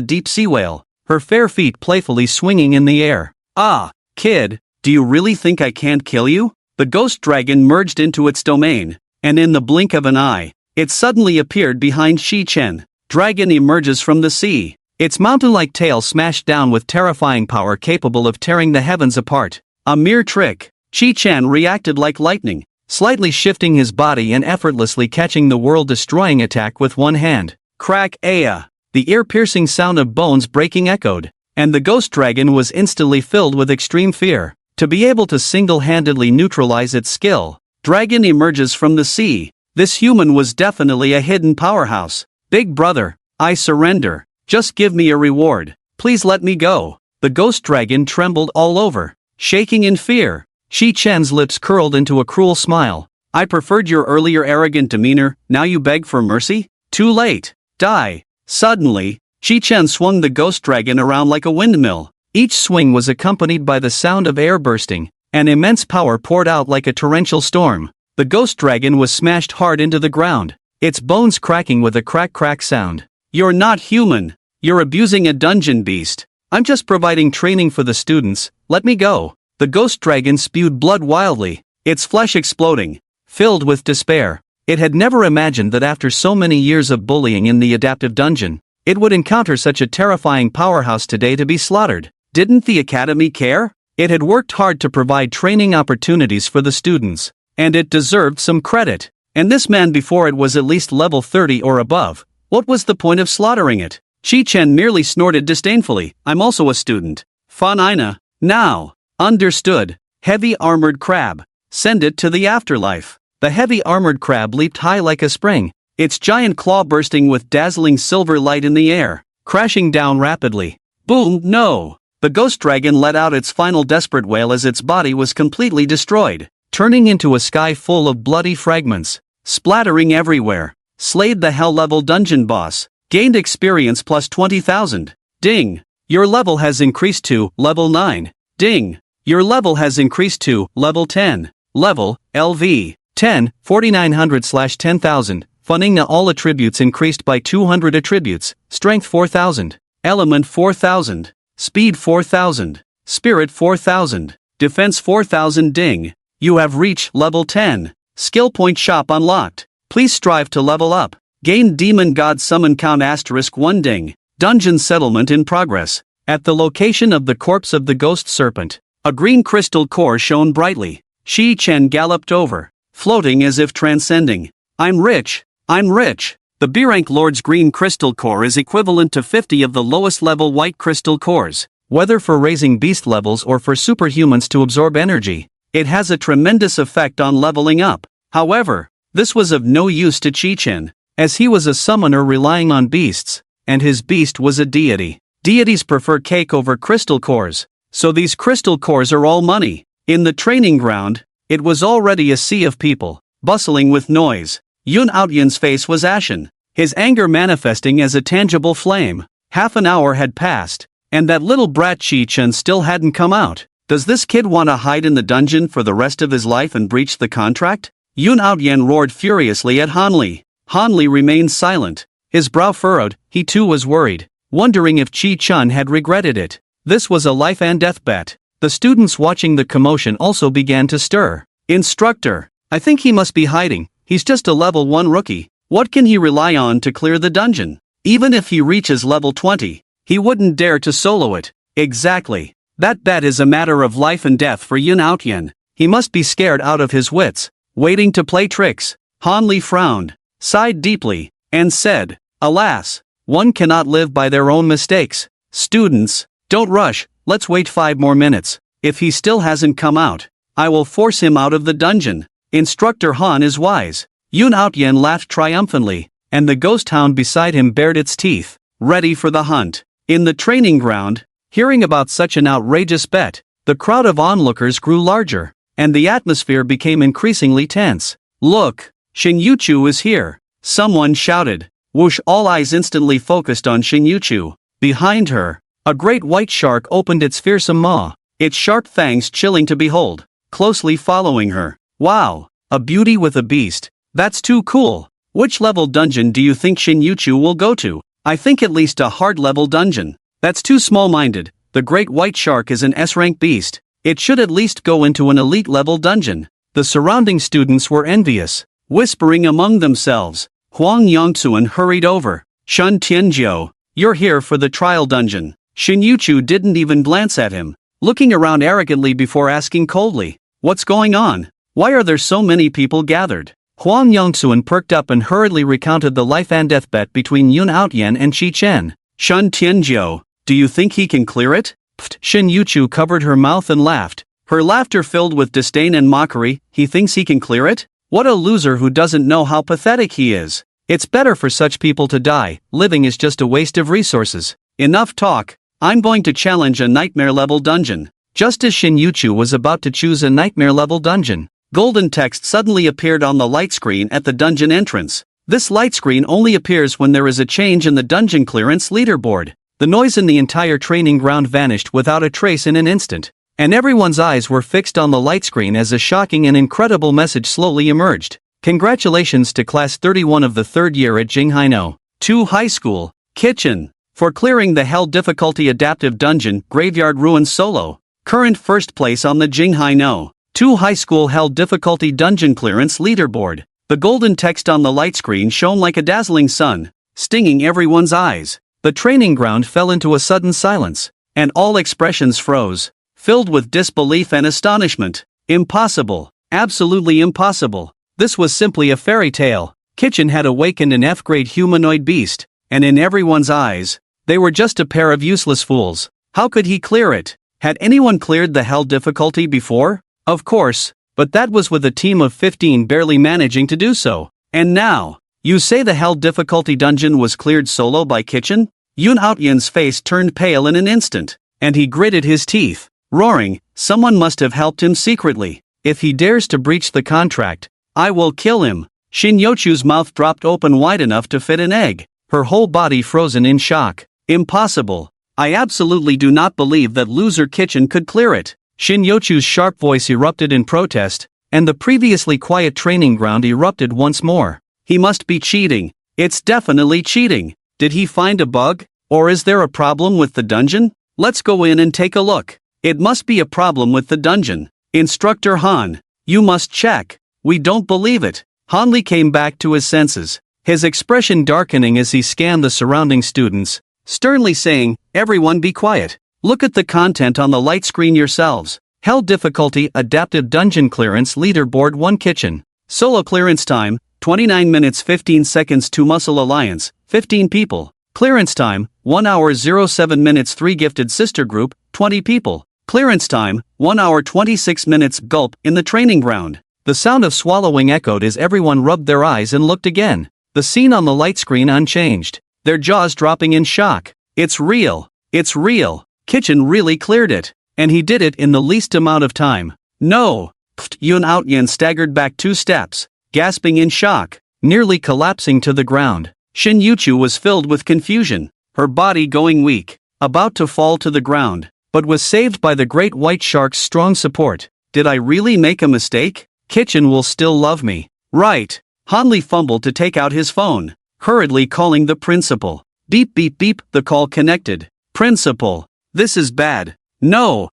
deep sea whale, her fair feet playfully swinging in the air. Ah, kid, do you really think I can't kill you? The Ghost Dragon merged into its domain, and in the blink of an eye, it suddenly appeared behind Shi-Chen. Dragon emerges from the sea, its mountain-like tail smashed down with terrifying power capable of tearing the heavens apart. A mere trick. Shi-Chen reacted like lightning, slightly shifting his body and effortlessly catching the world-destroying attack with one hand. Crack! Aya! The ear-piercing sound of bones breaking echoed, and the Ghost Dragon was instantly filled with extreme fear. To be able to single-handedly neutralize its skill, dragon emerges from the sea. This human was definitely a hidden powerhouse. Big brother, I surrender. Just give me a reward. Please let me go. The Ghost Dragon trembled all over, shaking in fear. Shi-Chen's lips curled into a cruel smile. I preferred your earlier arrogant demeanor, now you beg for mercy? Too late. Die. Suddenly, Shi-Chen swung the Ghost Dragon around like a windmill. Each swing was accompanied by the sound of air bursting, and immense power poured out like a torrential storm. The Ghost Dragon was smashed hard into the ground, its bones cracking with a crack-crack sound. You're not human. You're abusing a dungeon beast. I'm just providing training for the students, let me go. The Ghost Dragon spewed blood wildly, its flesh exploding, filled with despair. It had never imagined that after so many years of bullying in the adaptive dungeon, it would encounter such a terrifying powerhouse today to be slaughtered. Didn't the academy care? It had worked hard to provide training opportunities for the students, and it deserved some credit. And this man before it was at least level 30 or above. What was the point of slaughtering it? Shi-Chen merely snorted disdainfully. I'm also a student. Fanina. Now. Understood. Heavy armored crab. Send it to the afterlife. The heavy armored crab leaped high like a spring, its giant claw bursting with dazzling silver light in the air, crashing down rapidly. Boom! No! The Ghost Dragon let out its final desperate wail as its body was completely destroyed, turning into a sky full of bloody fragments, splattering everywhere. Slayed the hell-level dungeon boss. Gained experience plus 20,000. Ding! Your level has increased to level 9. Ding! Your level has increased to level 10. Level, LV, 10, 4900/10,000. Fanina. All attributes increased by 200 attributes. Strength 4000. Element 4000. Speed 4000. Spirit 4000. Defense 4000. Ding! You have reached level 10. Skill point shop unlocked. Please strive to level up. Gain Demon God Summon count *1. Ding! Dungeon settlement in progress. At the location of the corpse of the ghost serpent, a green crystal core shone brightly. Shi-Chen galloped over, floating as if transcending. I'm rich. I'm rich. The B-rank Lord's green crystal core is equivalent to 50 of the lowest level white crystal cores. Whether for raising beast levels or for superhumans to absorb energy, it has a tremendous effect on leveling up. However, this was of no use to Shi-Chen, as he was a summoner relying on beasts, and his beast was a deity. Deities prefer cake over crystal cores, so these crystal cores are all money. In the training ground, It was already a sea of people, bustling with noise. Yoon Outyan's face was ashen, his anger manifesting as a tangible flame. Half an hour had passed, and that little brat Chi-Chun still hadn't come out. Does this kid want to hide in the dungeon for the rest of his life and breach the contract? Yoon Outyan roared furiously at Hanli. Hanli remained silent, his brow furrowed. He too was worried, wondering if Chi-Chun had regretted it. This was a life and death bet. The students watching the commotion also began to stir. Instructor, I think he must be hiding. He's just a level 1 rookie. What can he rely on to clear the dungeon? Even if he reaches level 20, he wouldn't dare to solo it. Exactly. That bet is a matter of life and death for Yoon Outyan. He must be scared out of his wits, waiting to play tricks. Hanli frowned, sighed deeply, and said, alas, one cannot live by their own mistakes. Students, don't rush, let's wait 5 more minutes. If he still hasn't come out, I will force him out of the dungeon. Instructor Han is wise. Yoon Outyan laughed triumphantly, and the ghost hound beside him bared its teeth, ready for the hunt. In the training ground, hearing about such an outrageous bet, the crowd of onlookers grew larger, and the atmosphere became increasingly tense. Look, Shin Yuchu is here, someone shouted. Whoosh! All eyes instantly focused on Shin Yuchu. Behind her, a great white shark opened its fearsome maw, its sharp fangs chilling to behold, closely following her. Wow, a beauty with a beast. That's too cool. Which level dungeon do you think Shin Yuchu will go to? I think at least a hard level dungeon. That's too small-minded. The great white shark is an S-rank beast. It should at least go into an elite level dungeon. The surrounding students were envious, whispering among themselves. Huang Yongtsuan hurried over. Shun Tianjiu, you're here for the trial dungeon. Shin Yuchu didn't even glance at him, looking around arrogantly before asking coldly, what's going on? Why are there so many people gathered? Huang Yongtsuan perked up and hurriedly recounted the life and death bet between Yoon Outyan and Chi-Chen. Shun Tianjiu, do you think he can clear it? Pfft! Shin Yuchu covered her mouth and laughed, her laughter filled with disdain and mockery. He thinks he can clear it? What a loser who doesn't know how pathetic he is. It's better for such people to die. Living is just a waste of resources. Enough talk. I'm going to challenge a nightmare level dungeon. Just as Shin Yuchu was about to choose a nightmare level dungeon, golden text suddenly appeared on the light screen at the dungeon entrance. This light screen only appears when there is a change in the dungeon clearance leaderboard. The noise in the entire training ground vanished without a trace in an instant, and everyone's eyes were fixed on the light screen as a shocking and incredible message slowly emerged. Congratulations to Class 31 of the 3rd year at Jinghaino 2 High School, Kitchen, for clearing the Hell Difficulty Adaptive Dungeon Graveyard Ruins Solo. Current first place on the Jinghaino 2 High School Hell Difficulty Dungeon Clearance Leaderboard. The golden text on the light screen shone like a dazzling sun, stinging everyone's eyes. The training ground fell into a sudden silence, and all expressions froze, filled with disbelief and astonishment. Impossible. Absolutely impossible. This was simply a fairy tale. Kitchen had awakened an F-grade humanoid beast, and in everyone's eyes, they were just a pair of useless fools. How could he clear it? Had anyone cleared the hell difficulty before? Of course, but that was with a team of 15 barely managing to do so. And now, you say the hell difficulty dungeon was cleared solo by Kitchen? Yoon Outyan's face turned pale in an instant, and he gritted his teeth, roaring, someone must have helped him secretly. If he dares to breach the contract, I will kill him. Shin Yuchu's mouth dropped open wide enough to fit an egg, her whole body frozen in shock. Impossible. I absolutely do not believe that loser Kitchen could clear it. Shin Yuchu's sharp voice erupted in protest, and the previously quiet training ground erupted once more. He must be cheating. It's definitely cheating. Did he find a bug? Or is there a problem with the dungeon? Let's go in and take a look. It must be a problem with the dungeon. Instructor Han, you must check. We don't believe it. Hanli came back to his senses, his expression darkening as he scanned the surrounding students, sternly saying, everyone be quiet. Look at the content on the light screen yourselves. Hell difficulty adaptive dungeon clearance leaderboard 1 Kitchen. Solo clearance time, 29 minutes 15 seconds. 2 Muscle Alliance, 15 people. Clearance time, 1 hour 07 minutes. 3 Gifted Sister Group, 20 people. Clearance time, 1 hour 26 minutes. Gulp in the training ground. The sound of swallowing echoed as everyone rubbed their eyes and looked again. The scene on the light screen unchanged, their jaws dropping in shock. It's real. It's real. Kitchen really cleared it. And he did it in the least amount of time. No, Pfft, Yun Out Yin staggered back 2 steps, gasping in shock, nearly collapsing to the ground. Shin Yuchu was filled with confusion, her body going weak, about to fall to the ground, but was saved by the great white shark's strong support. Did I really make a mistake? Kitchen will still love me. Right. Hanli fumbled to take out his phone, hurriedly calling the principal. Beep beep beep, the call connected. Principal. This is bad. No,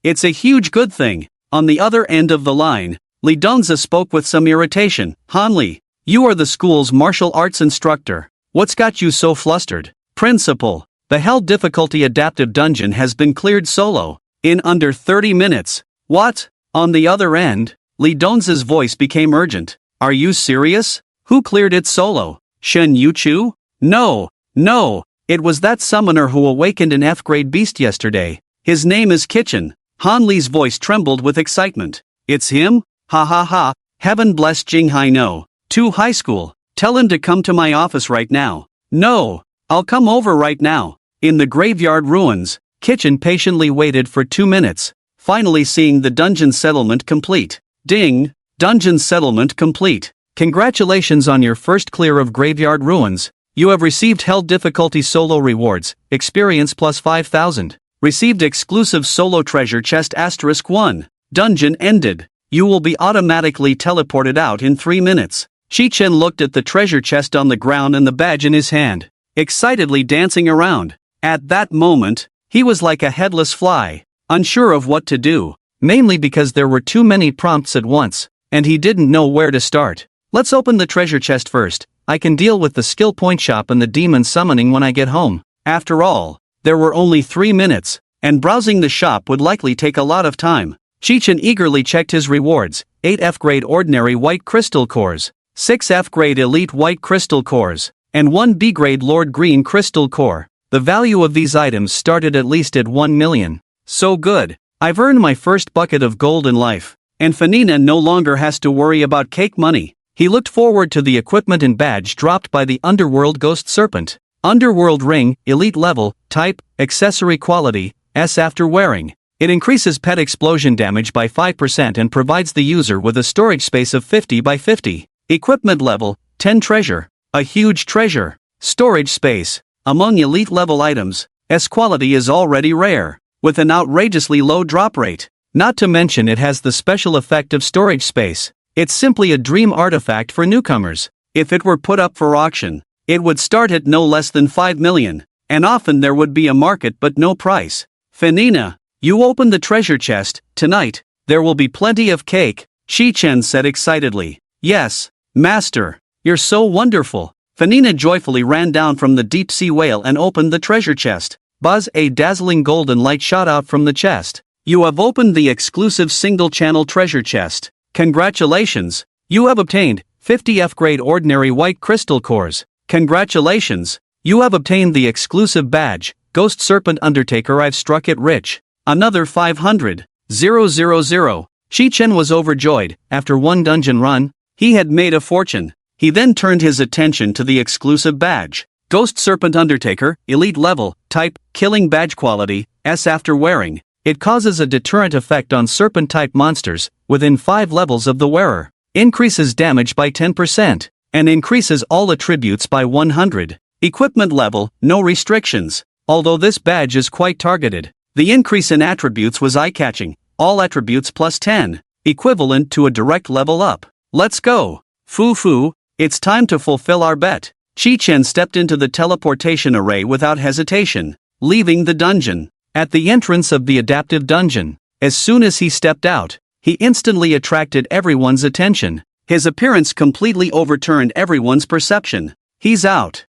it's a huge good thing. On the other end of the line, Li Dongzi spoke with some irritation. Hanli, you are the school's martial arts instructor. What's got you so flustered? Principal, the hell difficulty adaptive dungeon has been cleared solo, in under 30 minutes. What? On the other end, Li Dongzi's voice became urgent. Are you serious? Who cleared it solo? Shen Yuchu? No, it was that summoner who awakened an F-grade beast yesterday. His name is Kitchen. Han Li's voice trembled with excitement. It's him? Ha ha ha, heaven bless Jinghai no. 2 high school. Tell him to come to my office right now. No, I'll come over right now. In the graveyard ruins, Kitchen patiently waited for 2 minutes, finally seeing the dungeon settlement complete. Ding! Dungeon settlement complete. Congratulations on your first clear of graveyard ruins. You have received hell difficulty solo rewards, experience plus 5,000. Received exclusive solo treasure chest *1. Dungeon ended. You will be automatically teleported out in 3 minutes. Shi-Chen looked at the treasure chest on the ground and the badge in his hand, excitedly dancing around. At that moment, he was like a headless fly, unsure of what to do, mainly because there were too many prompts at once, and he didn't know where to start. Let's open the treasure chest first. I can deal with the skill point shop and the demon summoning when I get home. After all, there were only 3 minutes, and browsing the shop would likely take a lot of time. Shi-Chen eagerly checked his rewards: 8 F-grade ordinary white crystal cores, 6 F-grade elite white crystal cores, and 1 B-grade Lord Green crystal core. The value of these items started at least at 1 million. So good. I've earned my first bucket of gold in life, and Fanina no longer has to worry about cake money. He looked forward to the equipment and badge dropped by the Underworld Ghost Serpent. Underworld Ring, elite level, type, accessory quality, S. After wearing, it increases pet explosion damage by 5% and provides the user with a storage space of 50 by 50. Equipment level, 10 treasure. A huge treasure. Storage space. Among elite level items, S quality is already rare, with an outrageously low drop rate. Not to mention it has the special effect of storage space. It's simply a dream artifact for newcomers. If it were put up for auction, it would start at no less than 5 million, and often there would be a market but no price. Fanina, you open the treasure chest. Tonight, there will be plenty of cake, Shi-Chen said excitedly. Yes, master, you're so wonderful. Fanina joyfully ran down from the deep sea whale and opened the treasure chest. Buzz, a dazzling golden light shot out from the chest. You have opened the exclusive single-channel treasure chest. Congratulations! You have obtained 50 F-grade ordinary white crystal cores. Congratulations! You have obtained the exclusive badge, Ghost Serpent Undertaker. I've struck it rich. Another 500. 000. Shi-Chen was overjoyed. After one dungeon run, he had made a fortune. He then turned his attention to the exclusive badge. Ghost Serpent Undertaker, elite level, type, killing badge quality, S. After wearing, it causes a deterrent effect on serpent-type monsters within 5 levels of the wearer, increases damage by 10%, and increases all attributes by 100. Equipment level, no restrictions. Although this badge is quite targeted, the increase in attributes was eye-catching. All attributes plus 10, equivalent to a direct level up. Let's go. Foo, it's time to fulfill our bet. Shi-Chen stepped into the teleportation array without hesitation, leaving the dungeon. At the entrance of the adaptive dungeon, as soon as he stepped out, he instantly attracted everyone's attention. His appearance completely overturned everyone's perception. He's out.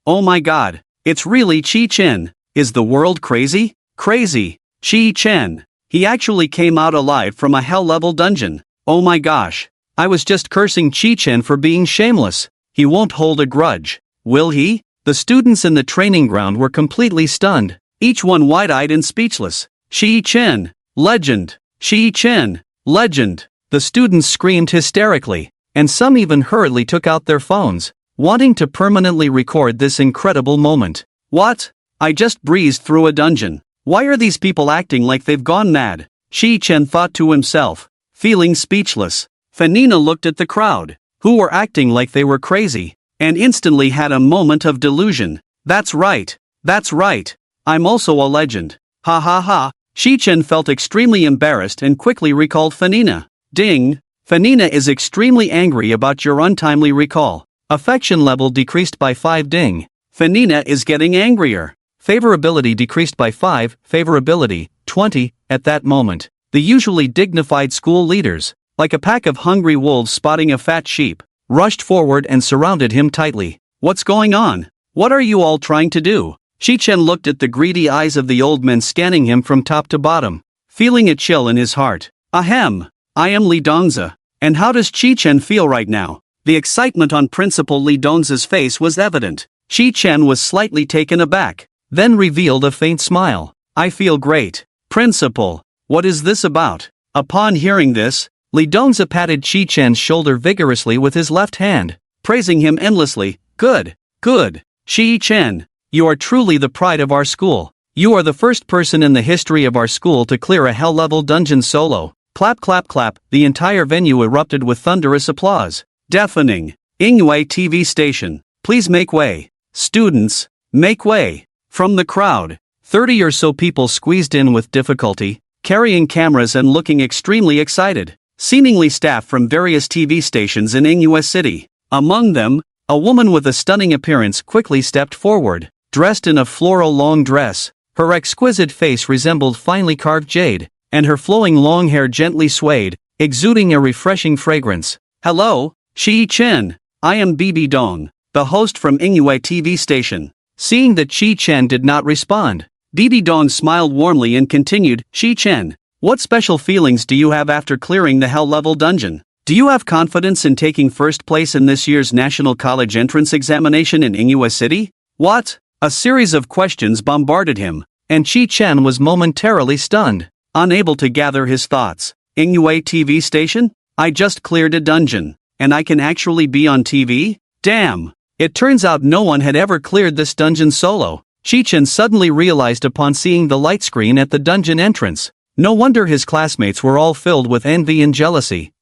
Oh my god, it's really Shi-Chen. Is the world crazy? Crazy. Shi-Chen. He actually came out alive from a hell-level dungeon. Oh my gosh. I was just cursing Shi-Chen for being shameless. He won't hold a grudge, will he? The students in the training ground were completely stunned, each one wide-eyed and speechless. Shi-Chen, legend! Shi-Chen, legend! The students screamed hysterically, and some even hurriedly took out their phones, wanting to permanently record this incredible moment. What? I just breezed through a dungeon. Why are these people acting like they've gone mad? Shi Chen thought to himself, feeling speechless. Fanina looked at the crowd, who were acting like they were crazy, and instantly had a moment of delusion. That's right. That's right. I'm also a legend. Ha ha ha. Shi Chen felt extremely embarrassed and quickly recalled Fanina. Ding. Fanina is extremely angry about your untimely recall. Affection level decreased by 5 ding. Fanina is getting angrier. Favorability decreased by 5, favorability, 20, at that moment. The usually dignified school leaders, like a pack of hungry wolves spotting a fat sheep, rushed forward and surrounded him tightly. What's going on? What are you all trying to do? Shi Chen looked at the greedy eyes of the old men scanning him from top to bottom, feeling a chill in his heart. Ahem. I am Li Dongzi. And how does Shi Chen feel right now? The excitement on Principal Li Dongzi's face was evident. Shi Chen was slightly taken aback, then revealed a faint smile. I feel great. Principal, what is this about? Upon hearing this, Li Dongzi patted Shi Chen's shoulder vigorously with his left hand, praising him endlessly. Good, good. Shi Chen, you are truly the pride of our school. You are the first person in the history of our school to clear a hell-level dungeon solo. Clap clap clap, the entire venue erupted with thunderous applause. Deafening. Ingwei TV station, please make way. Students, make way. From the crowd, 30 or so people squeezed in with difficulty, carrying cameras and looking extremely excited. Seemingly staff from various TV stations in Ingwei City. Among them, a woman with a stunning appearance quickly stepped forward, dressed in a floral long dress. Her exquisite face resembled finely carved jade, and her flowing long hair gently swayed, exuding a refreshing fragrance. Hello, Shi Chen. I am Bibi Dong, the host from Ingwei TV station. Seeing that Shi Chen did not respond, Bibi Dong smiled warmly and continued, Shi Chen, what special feelings do you have after clearing the hell-level dungeon? Do you have confidence in taking first place in this year's National College Entrance Examination in Ingwei City? What? A series of questions bombarded him, and Shi Chen was momentarily stunned, unable to gather his thoughts. Ingwei TV station? I just cleared a dungeon, and I can actually be on TV? Damn! It turns out no one had ever cleared this dungeon solo. Shi Chen suddenly realized upon seeing the light screen at the dungeon entrance. No wonder his classmates were all filled with envy and jealousy.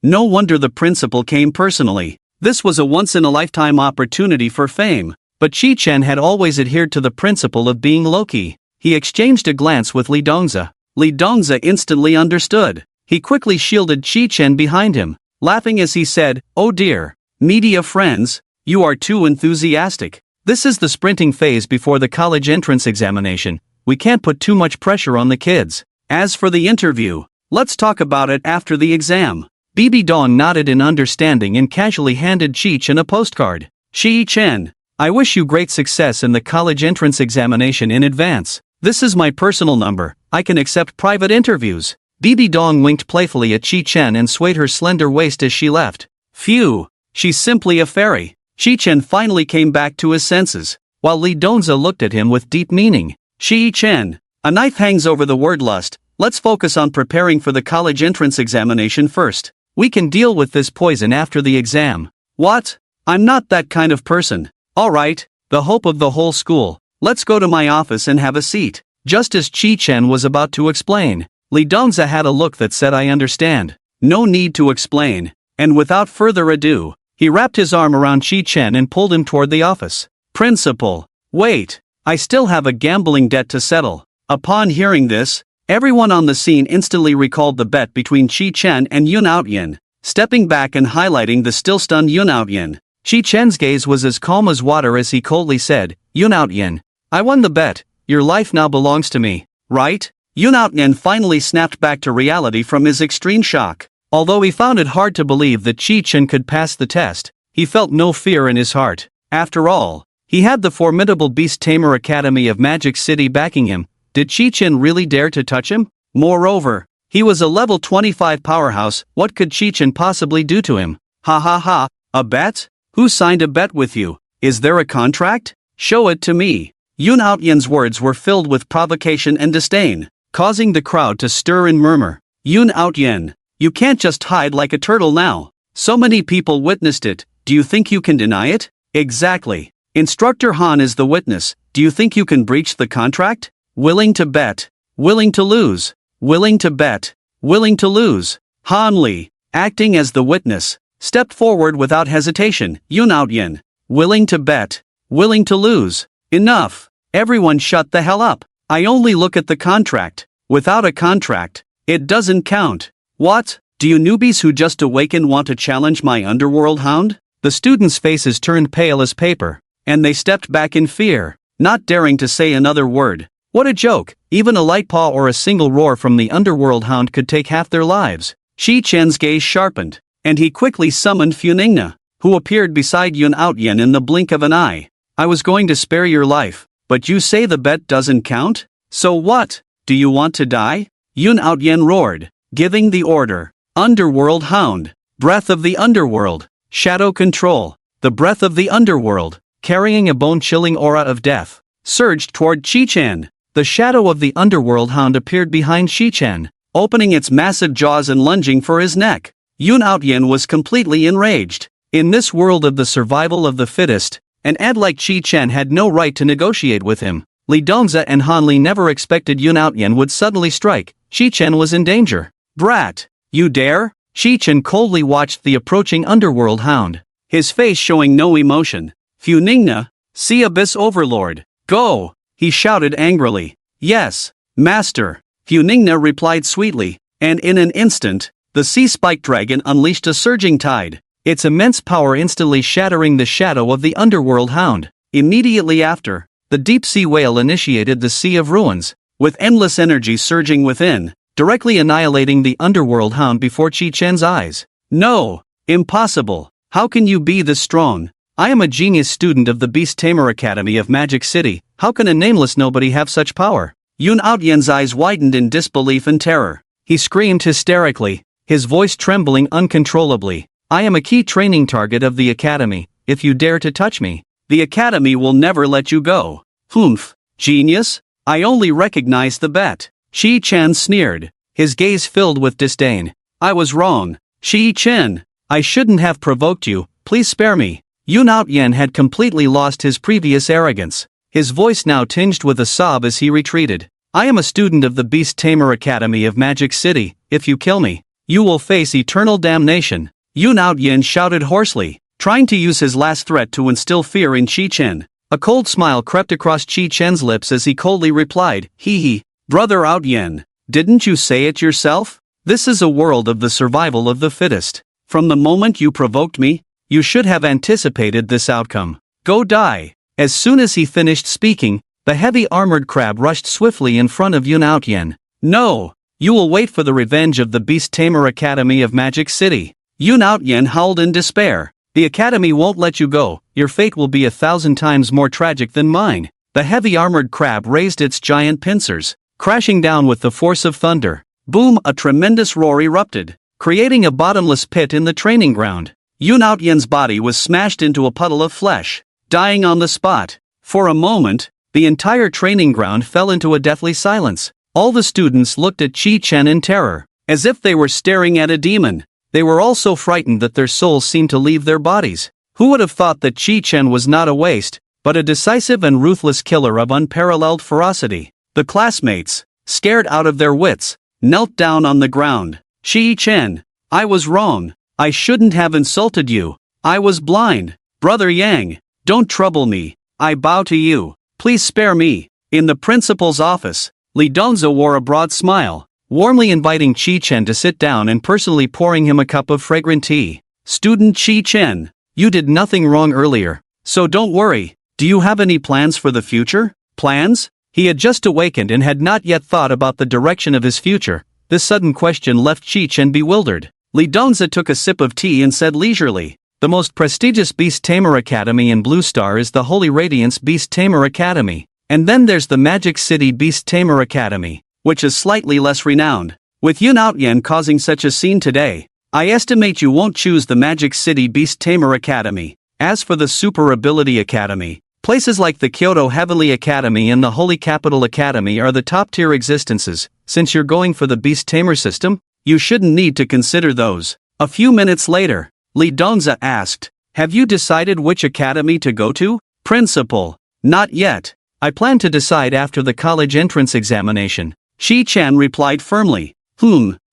No wonder the principal came personally. This was a once-in-a-lifetime opportunity for fame, but Shi Chen had always adhered to the principle of being low-key. He exchanged a glance with Li Dongzi. Li Dongzi instantly understood. He quickly shielded Shi Chen behind him, laughing as he said, Oh dear, media friends, you are too enthusiastic. This is the sprinting phase before the college entrance examination. We can't put too much pressure on the kids. As for the interview, let's talk about it after the exam. Bibi Dong nodded in understanding and casually handed Shi Chen a postcard. Shi Chen, I wish you great success in the college entrance examination in advance. This is my personal number. I can accept private interviews. Bibi Dong winked playfully at Shi Chen and swayed her slender waist as she left. Phew, she's simply a fairy. Shi Chen finally came back to his senses, while Li Dongzi looked at him with deep meaning. Shi Chen, a knife hangs over the word lust. Let's focus on preparing for the college entrance examination first. We can deal with this poison after the exam. What? I'm not that kind of person. Alright, the hope of the whole school. Let's go to my office and have a seat. Just as Shi Chen was about to explain, Li Dongzi had a look that said I understand. No need to explain. And without further ado, he wrapped his arm around Shi Chen and pulled him toward the office. Principal, wait. I still have a gambling debt to settle. Upon hearing this, everyone on the scene instantly recalled the bet between Shi Chen and Yun Outyin, stepping back and highlighting the still stunned Yun Outyin. Shi Chen's gaze was as calm as water as he coldly said, Yun Outyin, I won the bet. Your life now belongs to me, right? Yun Outyin finally snapped back to reality from his extreme shock. Although he found it hard to believe that Shi Chen could pass the test, he felt no fear in his heart. After all, he had the formidable Beast Tamer Academy of Magic City backing him. Did Shi Chen really dare to touch him? Moreover, he was a level 25 powerhouse. What could Shi Chen possibly do to him? Ha ha ha, a bet? Who signed a bet with you? Is there a contract? Show it to me. Yun Outyan's words were filled with provocation and disdain, causing the crowd to stir and murmur. Yun Outyan, you can't just hide like a turtle now. So many people witnessed it. Do you think you can deny it? Exactly. Instructor Han is the witness. Do you think you can breach the contract? Willing to bet. Willing to lose. willing to bet, willing to lose. Han Li, acting as the witness, stepped forward without hesitation. Yun Outyin, willing to bet, willing to lose. Enough. Everyone shut the hell up. I only look at the contract. Without a contract, it doesn't count. What? Do you newbies who just awaken want to challenge my underworld hound? The students' faces turned pale as paper, and they stepped back in fear, not daring to say another word. What a joke! Even a light paw or a single roar from the underworld hound could take half their lives. Shi Chen's gaze sharpened, and he quickly summoned Funingna, who appeared beside Yun Outyin in the blink of an eye. I was going to spare your life, but you say the bet doesn't count? So what? Do you want to die? Yun Outyin roared, giving the order. Underworld hound. Breath of the underworld. Shadow control. The breath of the underworld, carrying a bone-chilling aura of death, surged toward Shi-chan. The shadow of the underworld hound appeared behind Shi-chan, opening its massive jaws and lunging for his neck. Yun Outyin was completely enraged. In this world of the survival of the fittest, an ad like Shi-chan had no right to negotiate with him. Li Dongza and Han Li never expected Yun Outyin would suddenly strike. Shi-chan was in danger. Brat! You dare? Shi-chan coldly watched the approaching underworld hound, his face showing no emotion. Funingna, Sea Abyss Overlord, go! He shouted angrily. Yes, master, Funingna replied sweetly, and in an instant, the sea spike dragon unleashed a surging tide, its immense power instantly shattering the shadow of the underworld hound. Immediately after, the deep sea whale initiated the Sea of Ruins, with endless energy surging within, directly annihilating the underworld hound before Chi-chen's eyes. No! Impossible! How can you be this strong? I am a genius student of the Beast Tamer Academy of Magic City. How can a nameless nobody have such power? Yun Outyen's eyes widened in disbelief and terror. He screamed hysterically, his voice trembling uncontrollably. I am a key training target of the academy. If you dare to touch me, the academy will never let you go. Humph! Genius? I only recognize the bet. Shi-chan sneered, his gaze filled with disdain. I was wrong. Shi-chan, I shouldn't have provoked you, please spare me. Yun Outyen had completely lost his previous arrogance, his voice now tinged with a sob as he retreated. I am a student of the Beast Tamer Academy of Magic City. If you kill me, you will face eternal damnation. Yun Outyen shouted hoarsely, trying to use his last threat to instill fear in Shi-chen. A cold smile crept across Shi-chen's lips as he coldly replied, hee. Brother Outyen, didn't you say it yourself? This is a world of the survival of the fittest. From the moment you provoked me, you should have anticipated this outcome. Go die. As soon as he finished speaking, the heavy armored crab rushed swiftly in front of Yun Outyen. No! You will wait for the revenge of the Beast Tamer Academy of Magic City. Yun Outyen howled in despair. The academy won't let you go. Your fate will be 1,000 times more tragic than mine. The heavy armored crab raised its giant pincers, crashing down with the force of thunder. Boom! A tremendous roar erupted, creating a bottomless pit in the training ground. Yun Outyen's body was smashed into a puddle of flesh, dying on the spot. For a moment, the entire training ground fell into a deathly silence. All the students looked at Chi-chen in terror, as if they were staring at a demon. They were all so frightened that their souls seemed to leave their bodies. Who would have thought that Chi-chen was not a waste, but a decisive and ruthless killer of unparalleled ferocity? The classmates, scared out of their wits, knelt down on the ground. Chi-chen, I was wrong. I shouldn't have insulted you. I was blind. Brother Yang, don't trouble me. I bow to you. Please spare me. In the principal's office, Li Dongza wore a broad smile, warmly inviting Chi-chen to sit down and personally pouring him a cup of fragrant tea. Student Chi-chen, you did nothing wrong earlier, so don't worry. Do you have any plans for the future? Plans? He had just awakened and had not yet thought about the direction of his future. This sudden question left Chi-chen bewildered. Li Dongza took a sip of tea and said leisurely, the most prestigious Beast Tamer Academy in Blue Star is the Holy Radiance Beast Tamer Academy, and then there's the Magic City Beast Tamer Academy, which is slightly less renowned. With Yun Outyen causing such a scene today, I estimate you won't choose the Magic City Beast Tamer Academy. As for the Super Ability Academy, places like the Kyoto Heavenly Academy and the Holy Capital Academy are the top-tier existences. Since you're going for the Beast Tamer system, you shouldn't need to consider those. A few minutes later, Li Dongza asked, have you decided which academy to go to? Principal, not yet. I plan to decide after the college entrance examination. Shi-chan replied firmly.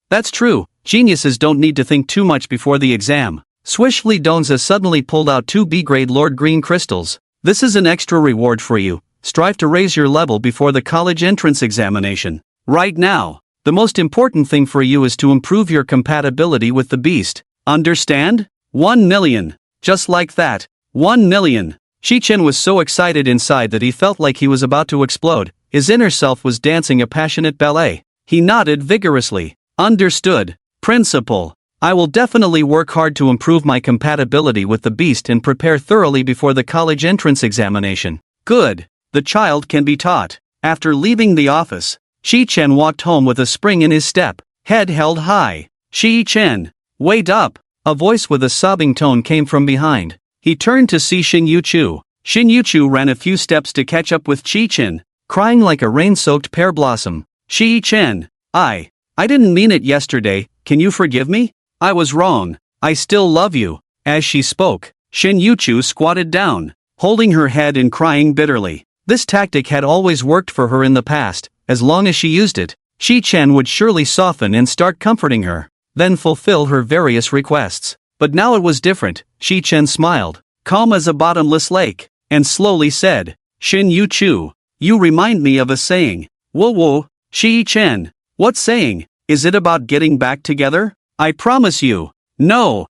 That's true, geniuses don't need to think too much before the exam. Swishly Donza suddenly pulled out 2 B-grade Lord Green crystals. This is an extra reward for you. Strive to raise your level before the college entrance examination. Right now, the most important thing for you is to improve your compatibility with the beast. Understand? 1 million. Just like that. 1 million. Shi-chan was so excited inside that he felt like he was about to explode. His inner self was dancing a passionate ballet. He nodded vigorously. Understood. Principal. I will definitely work hard to improve my compatibility with the beast and prepare thoroughly before the college entrance examination. Good. The child can be taught. After leaving the office, Shi-chan walked home with a spring in his step, head held high. Shi-chan. Wait up. A voice with a sobbing tone came from behind. He turned to see Shin Yu-chu. Shin Yu-chu ran a few steps to catch up with Shi-chan, crying like a rain-soaked pear blossom. Shi-chan. I didn't mean it yesterday, can you forgive me? I was wrong. I still love you. As she spoke, Shin Yu-chu squatted down, holding her head and crying bitterly. This tactic had always worked for her in the past. As long as she used it, Shi-chan would surely soften and start comforting her, then fulfill her various requests. But now it was different. Shi-chan smiled, calm as a bottomless lake, and slowly said, Shin Yu-chu, you remind me of a saying. Whoa, Shi-chan. What saying? Is it about getting back together? I promise you. No.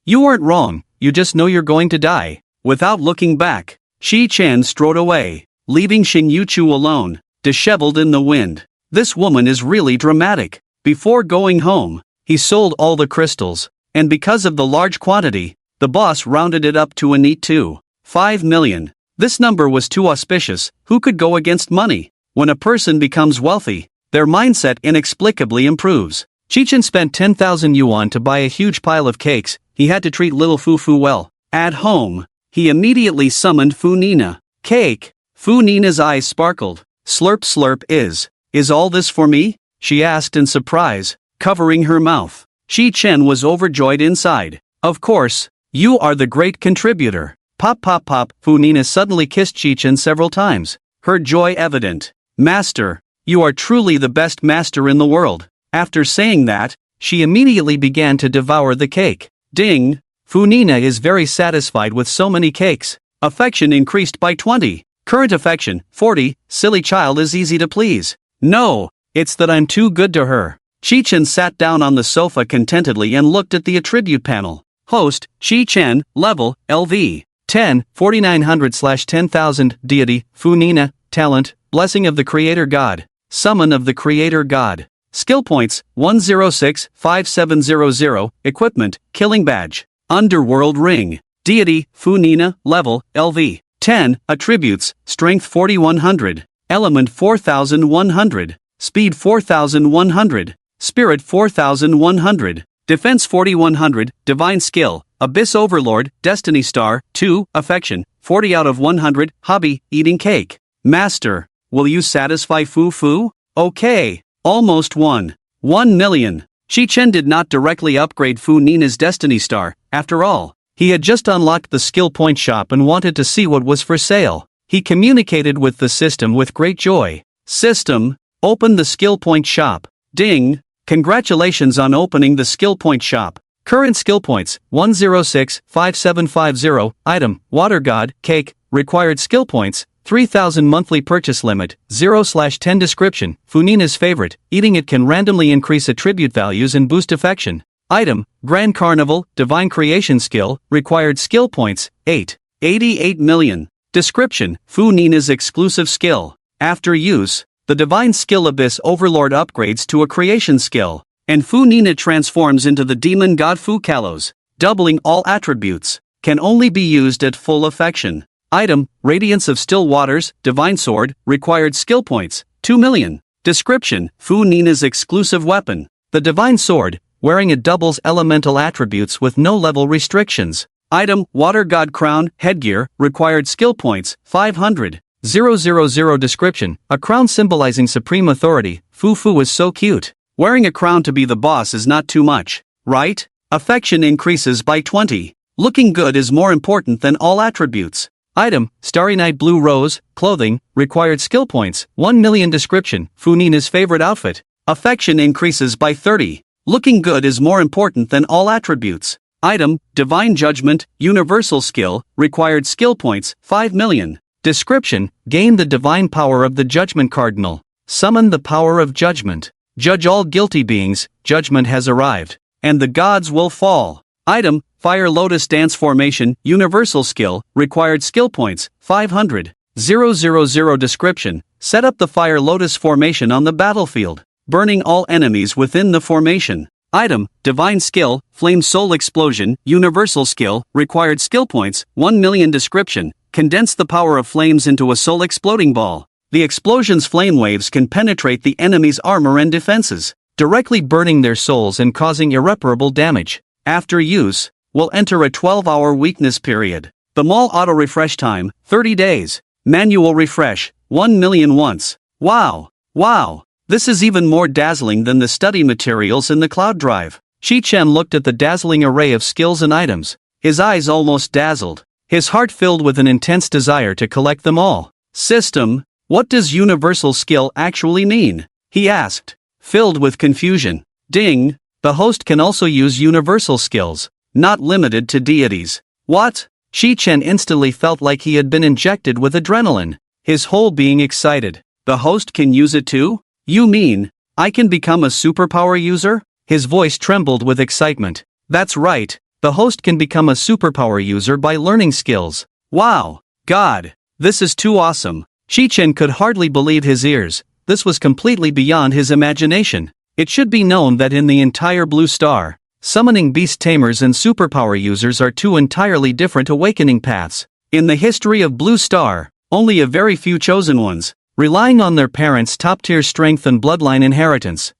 You weren't wrong, you just know you're going to die. Without looking back, Shi-chan strode away, leaving Shin Yu-chu alone, disheveled in the wind. This woman is really dramatic. Before going home, he sold all the crystals, and because of the large quantity, the boss rounded it up to a neat 2.5 million. This number was too auspicious. Who could go against money? When a person becomes wealthy, their mindset inexplicably improves. Shi-chan spent 10,000 yuan to buy a huge pile of cakes. He had to treat little Fu well. At home, he immediately summoned Fu Nina. Cake. Fu Nina's eyes sparkled. Slurp is all this for me? She asked in surprise, covering her mouth. Shi-chan was overjoyed inside. Of course, you are the great contributor. Pop. Fu Nina suddenly kissed Shi-chan several times, her joy evident. Master, you are truly the best master in the world. After saying that, she immediately began to devour the cake. Ding! Fu Nina is very satisfied with so many cakes. Affection increased by 20. Current affection, 40. Silly child is easy to please. No, it's that I'm too good to her. Shi-chan sat down on the sofa contentedly and looked at the attribute panel. Host, Shi-chan, level, LV. 10, 4900/10,000, deity, Fu Nina, talent, blessing of the creator god, summon of the creator god. Skill points, 1065700, equipment, killing badge, underworld ring, deity, Fu Nina, level, LV. 10, attributes, strength 4100, element 4100, speed 4100, spirit 4100, defense 4100, divine skill, abyss overlord, destiny star, 2, affection, 40 out of 100, hobby, eating cake. Master, will you satisfy Fu? Okay. Almost 1 million. Shi-chan did not directly upgrade Fu Nina's destiny star. After all, he had just unlocked the skill point shop and wanted to see what was for sale. He communicated with the system with great joy. System, open the skill point shop. Ding! Congratulations on opening the skill point shop. Current skill points, 1065750, item, water god, cake, required skill points, 3,000 monthly purchase limit, 0/10 description, Fu Nina's favorite, eating it can randomly increase attribute values and boost affection. Item, Grand Carnival, divine creation skill, required skill points, 88 million. Description, Fu Nina's exclusive skill. After use, the divine skill Abyss Overlord upgrades to a creation skill, and Fu Nina transforms into the demon god Fu Kalos, doubling all attributes, can only be used at full affection. Item, Radiance of Still Waters, Divine Sword, required skill points, 2 million. Description, Fu Nina's exclusive weapon. The Divine Sword, wearing it doubles elemental attributes with no level restrictions. Item, Water God Crown, headgear, required skill points, 500. 000 description, a crown symbolizing supreme authority. Fu is so cute. Wearing a crown to be the boss is not too much, right? Affection increases by 20. Looking good is more important than all attributes. Item, Starry Night Blue Rose, clothing, required skill points, 1 million description, Funina's favorite outfit. Affection increases by 30. Looking good is more important than all attributes. Item, Divine Judgment, universal skill, required skill points, 5 million. Description, gain the divine power of the Judgment Cardinal. Summon the power of judgment. Judge all guilty beings, judgment has arrived. And the gods will fall. Item, Fire Lotus Dance Formation, universal skill, required skill points, 500. 000 description, set up the Fire Lotus formation on the battlefield, burning all enemies within the formation. Item, Divine Skill, Flame Soul Explosion, universal skill, required skill points, 1 million description, condense the power of flames into a soul exploding ball. The explosion's flame waves can penetrate the enemy's armor and defenses, directly burning their souls and causing irreparable damage. After use, will enter a 12-hour weakness period. The mall auto-refresh time, 30 days. Manual refresh, 1 million once. Wow! Wow! This is even more dazzling than the study materials in the cloud drive. Shi-Chen looked at the dazzling array of skills and items, his eyes almost dazzled, his heart filled with an intense desire to collect them all. System, what does universal skill actually mean? He asked, filled with confusion. Ding, the host can also use universal skills, not limited to deities. What? Shi-Chen instantly felt like he had been injected with adrenaline, his whole being excited. The host can use it too? You mean, I can become a superpower user? His voice trembled with excitement. That's right, the host can become a superpower user by learning skills. Wow! God! This is too awesome. Shi-Chen could hardly believe his ears. This was completely beyond his imagination. It should be known that in the entire Blue Star, summoning beast tamers and superpower users are two entirely different awakening paths. In the history of Blue Star, only a very few chosen ones, relying on their parents' top-tier strength and bloodline inheritance,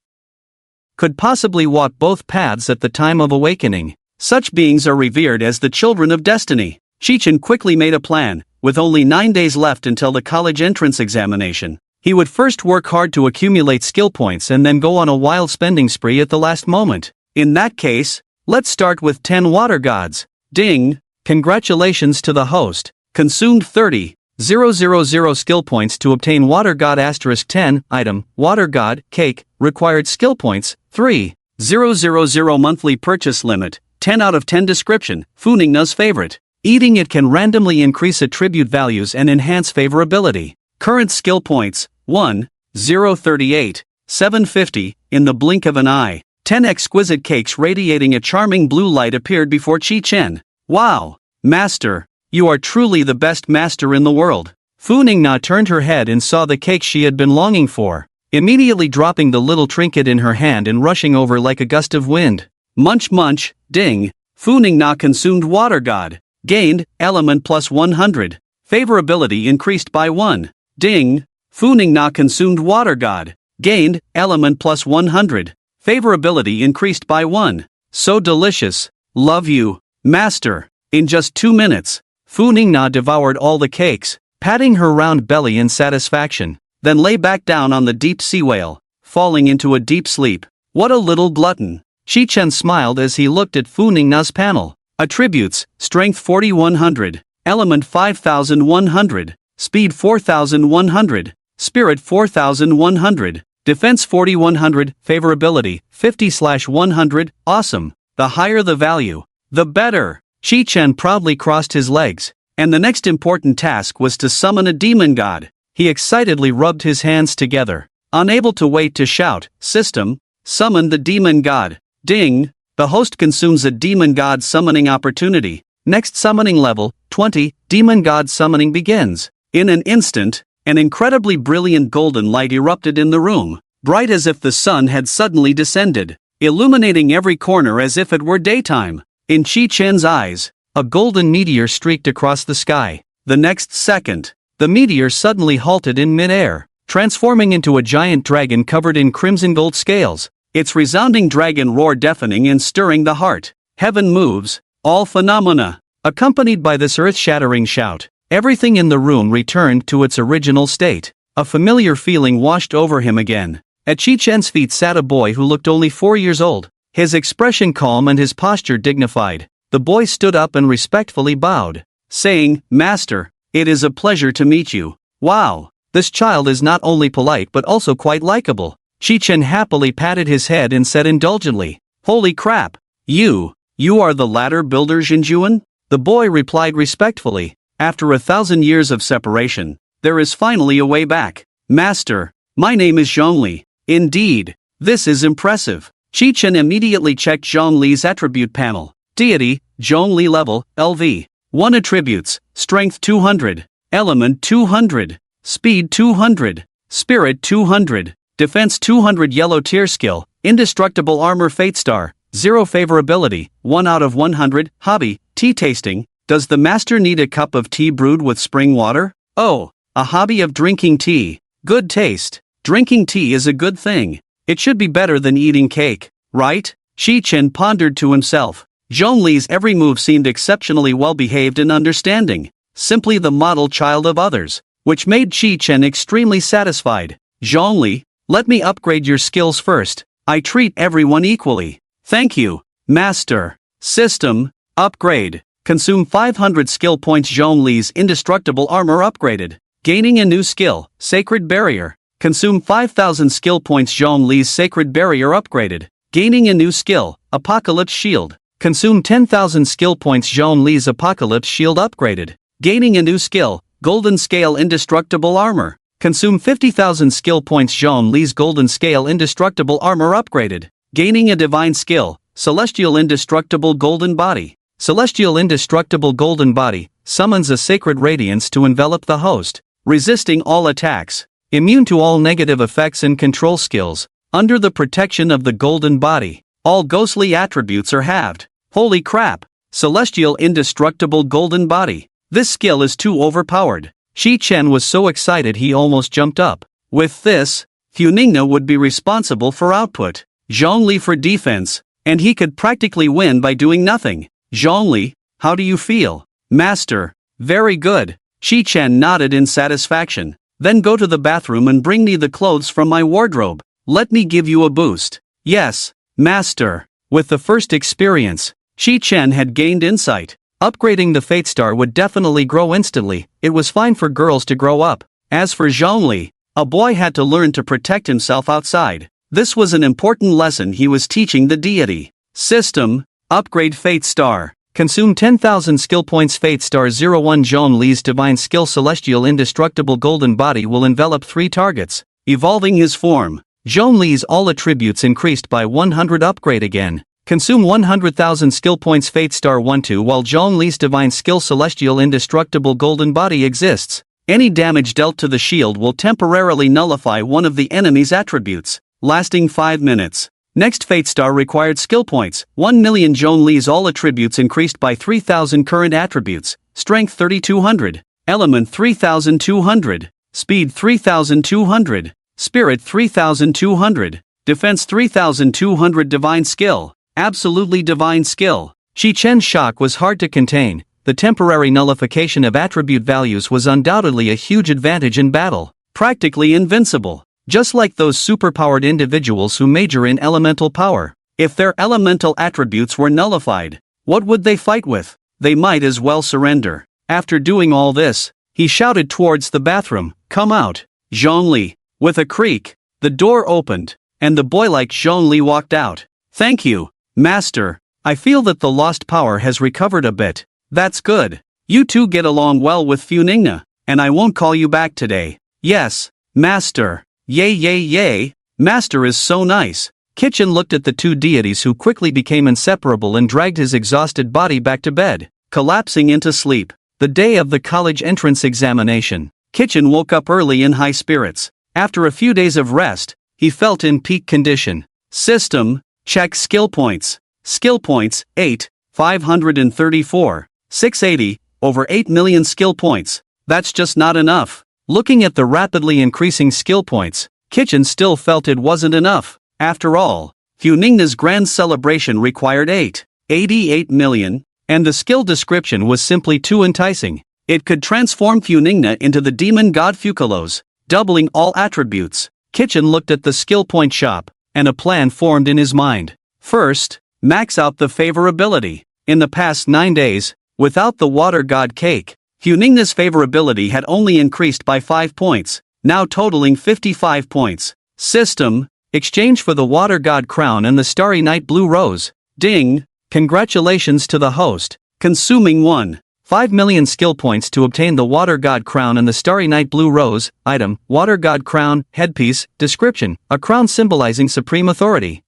could possibly walk both paths at the time of awakening. Such beings are revered as the children of destiny. Shi-Chen quickly made a plan. With only 9 days left until the college entrance examination, he would first work hard to accumulate skill points and then go on a wild spending spree at the last moment. In that case, let's start with 10 water gods. Ding! Congratulations to the host. Consumed 30,000 skill points to obtain water god *10. Item, water god, cake, required skill points, 3,000 monthly purchase limit, 10 out of 10 description, Funingna's favorite. Eating it can randomly increase attribute values and enhance favorability. Current skill points, 1,038, 750, in the blink of an eye. 10 exquisite cakes radiating a charming blue light appeared before Shi-Chen. Wow! Master, you are truly the best master in the world. Funingna turned her head and saw the cake she had been longing for, immediately dropping the little trinket in her hand and rushing over like a gust of wind. Munch munch, ding! Funingna consumed water god. Gained, element plus 100. Favorability increased by 1. Ding! Funingna consumed water god. Gained, element plus 100. Favorability increased by 1. So delicious. Love you, master. In just 2 minutes, Funingna devoured all the cakes, patting her round belly in satisfaction, then lay back down on the deep sea whale, falling into a deep sleep. What a little glutton. Shi-Chen smiled as he looked at Funingna's panel. Attributes, Strength 4100, Element 5100, Speed 4100, Spirit 4100, Defense 4100, Favorability 50/100, awesome. The higher the value, the better. Shi-Chen proudly crossed his legs, and the next important task was to summon a demon god. He excitedly rubbed his hands together, unable to wait to shout, System, summon the demon god. Ding! The host consumes a demon god summoning opportunity. Next summoning level, 20, demon god summoning begins. In an instant, an incredibly brilliant golden light erupted in the room, bright as if the sun had suddenly descended, illuminating every corner as if it were daytime. In Shi-Chen's eyes, a golden meteor streaked across the sky. The next second, the meteor suddenly halted in mid-air, transforming into a giant dragon covered in crimson gold scales. Its resounding dragon roar deafening and stirring the heart. Heaven moves, all phenomena. Accompanied by this earth-shattering shout, everything in the room returned to its original state. A familiar feeling washed over him again. At Shi-Chen's feet sat a boy who looked only 4 years old, his expression calm and his posture dignified. The boy stood up and respectfully bowed, saying, Master, It is a pleasure to meet you. Wow, this child is not only polite but also quite likable. Shi-chen happily patted his head and said indulgently, "Holy crap! You are the ladder builder Jinjuan?" The boy replied respectfully, "After 1,000 years of separation, there is finally a way back. Master, my name is Zhongli." "Indeed, this is impressive." Shi-chen immediately checked Zhongli's attribute panel. Deity, Zhongli level, LV. 1 attributes, Strength 200, Element 200, Speed 200, Spirit 200, Defense 200. Yellow tier skill, Indestructible Armor Fate Star, 0 favorability, 1 out of 100. Hobby, tea tasting. Does the master need a cup of tea brewed with spring water? Oh, a hobby of drinking tea. Good taste. Drinking tea is a good thing. It should be better than eating cake, right? Shi-chen pondered to himself. Zhongli's every move seemed exceptionally well behaved and understanding. Simply the model child of others, which made Shi-chen extremely satisfied. "Zhongli, let me upgrade your skills first. I treat everyone equally." "Thank you, master." System, upgrade. Consume 500 skill points. Zhongli's indestructible armor upgraded. Gaining a new skill, Sacred Barrier. Consume 5,000 skill points. Zhongli's Sacred Barrier upgraded. Gaining a new skill, Apocalypse Shield. Consume 10,000 skill points. Zhongli's Apocalypse Shield upgraded. Gaining a new skill, Golden Scale Indestructible Armor. Consume 50,000 skill points. Zhongli's Golden Scale Indestructible Armor upgraded. Gaining a divine skill, Celestial Indestructible Golden Body. Celestial Indestructible Golden Body summons a sacred radiance to envelop the host, resisting all attacks. Immune to all negative effects and control skills. Under the protection of the golden body, all ghostly attributes are halved. Holy crap! Celestial Indestructible Golden Body. This skill is too overpowered. Shi-chen was so excited he almost jumped up. With this, Funingna would be responsible for output, Zhongli for defense, and he could practically win by doing nothing. "Zhongli, how do you feel?" "Master, very good." Shi-chen nodded in satisfaction. "Then go to the bathroom and bring me the clothes from my wardrobe. Let me give you a boost." "Yes, master." With the first experience, Shi-chen had gained insight. Upgrading the Fate Star would definitely grow instantly. It was fine for girls to grow up. As for Zhongli, a boy had to learn to protect himself outside. This was an important lesson he was teaching the deity. System, upgrade Fate Star. Consume 10,000 skill points. Fate Star 01. Zhongli's divine skill Celestial Indestructible Golden Body will envelop 3 targets, evolving his form. Zhongli's all attributes increased by 100. Upgrade again. Consume 100,000 skill points. Fate Star 12. While Zhongli's divine skill Celestial Indestructible Golden Body exists, any damage dealt to the shield will temporarily nullify one of the enemy's attributes, lasting 5 minutes. Next Fate Star required skill points, 1,000,000. Zhongli's all attributes increased by 3,000 current attributes, Strength 3,200, Element 3,200, Speed 3,200, Spirit 3,200, Defense 3,200. Divine Skill, absolutely divine skill. Shi-chen's shock was hard to contain. The temporary nullification of attribute values was undoubtedly a huge advantage in battle, practically invincible. Just like those superpowered individuals who major in elemental power. If their elemental attributes were nullified, what would they fight with? They might as well surrender. After doing all this, he shouted towards the bathroom, "Come out, Zhongli." With a creak, the door opened, and the boy-like Zhongli walked out. "Thank you, master. I feel that the lost power has recovered a bit." "That's good. You two get along well with Funingna, and I won't call you back today." "Yes, master." "Yay yay yay, master is so nice." Kitchen looked at the two deities who quickly became inseparable and dragged his exhausted body back to bed, collapsing into sleep. The day of the college entrance examination, Kitchen woke up early in high spirits. After a few days of rest, he felt in peak condition. System, check skill points. Skill points, 8, 534, 680, over 8 million skill points. That's just not enough. Looking at the rapidly increasing skill points, Kitchen still felt it wasn't enough. After all, Funingna's grand celebration required 88 million, and the skill description was simply too enticing. It could transform Funingna into the demon god Fukalos, doubling all attributes. Kitchen looked at the skill point shop, and a plan formed in his mind. First, max out the favorability. In the past 9 days, without the water god cake, Huningna's favorability had only increased by 5 points, now totaling 55 points. System: exchange for the Water God Crown and the Starry Night Blue Rose. Ding! Congratulations to the host, consuming 1.5 million skill points to obtain the Water God Crown and the Starry Night Blue Rose. Item: Water God Crown, headpiece. Description: a crown symbolizing supreme authority.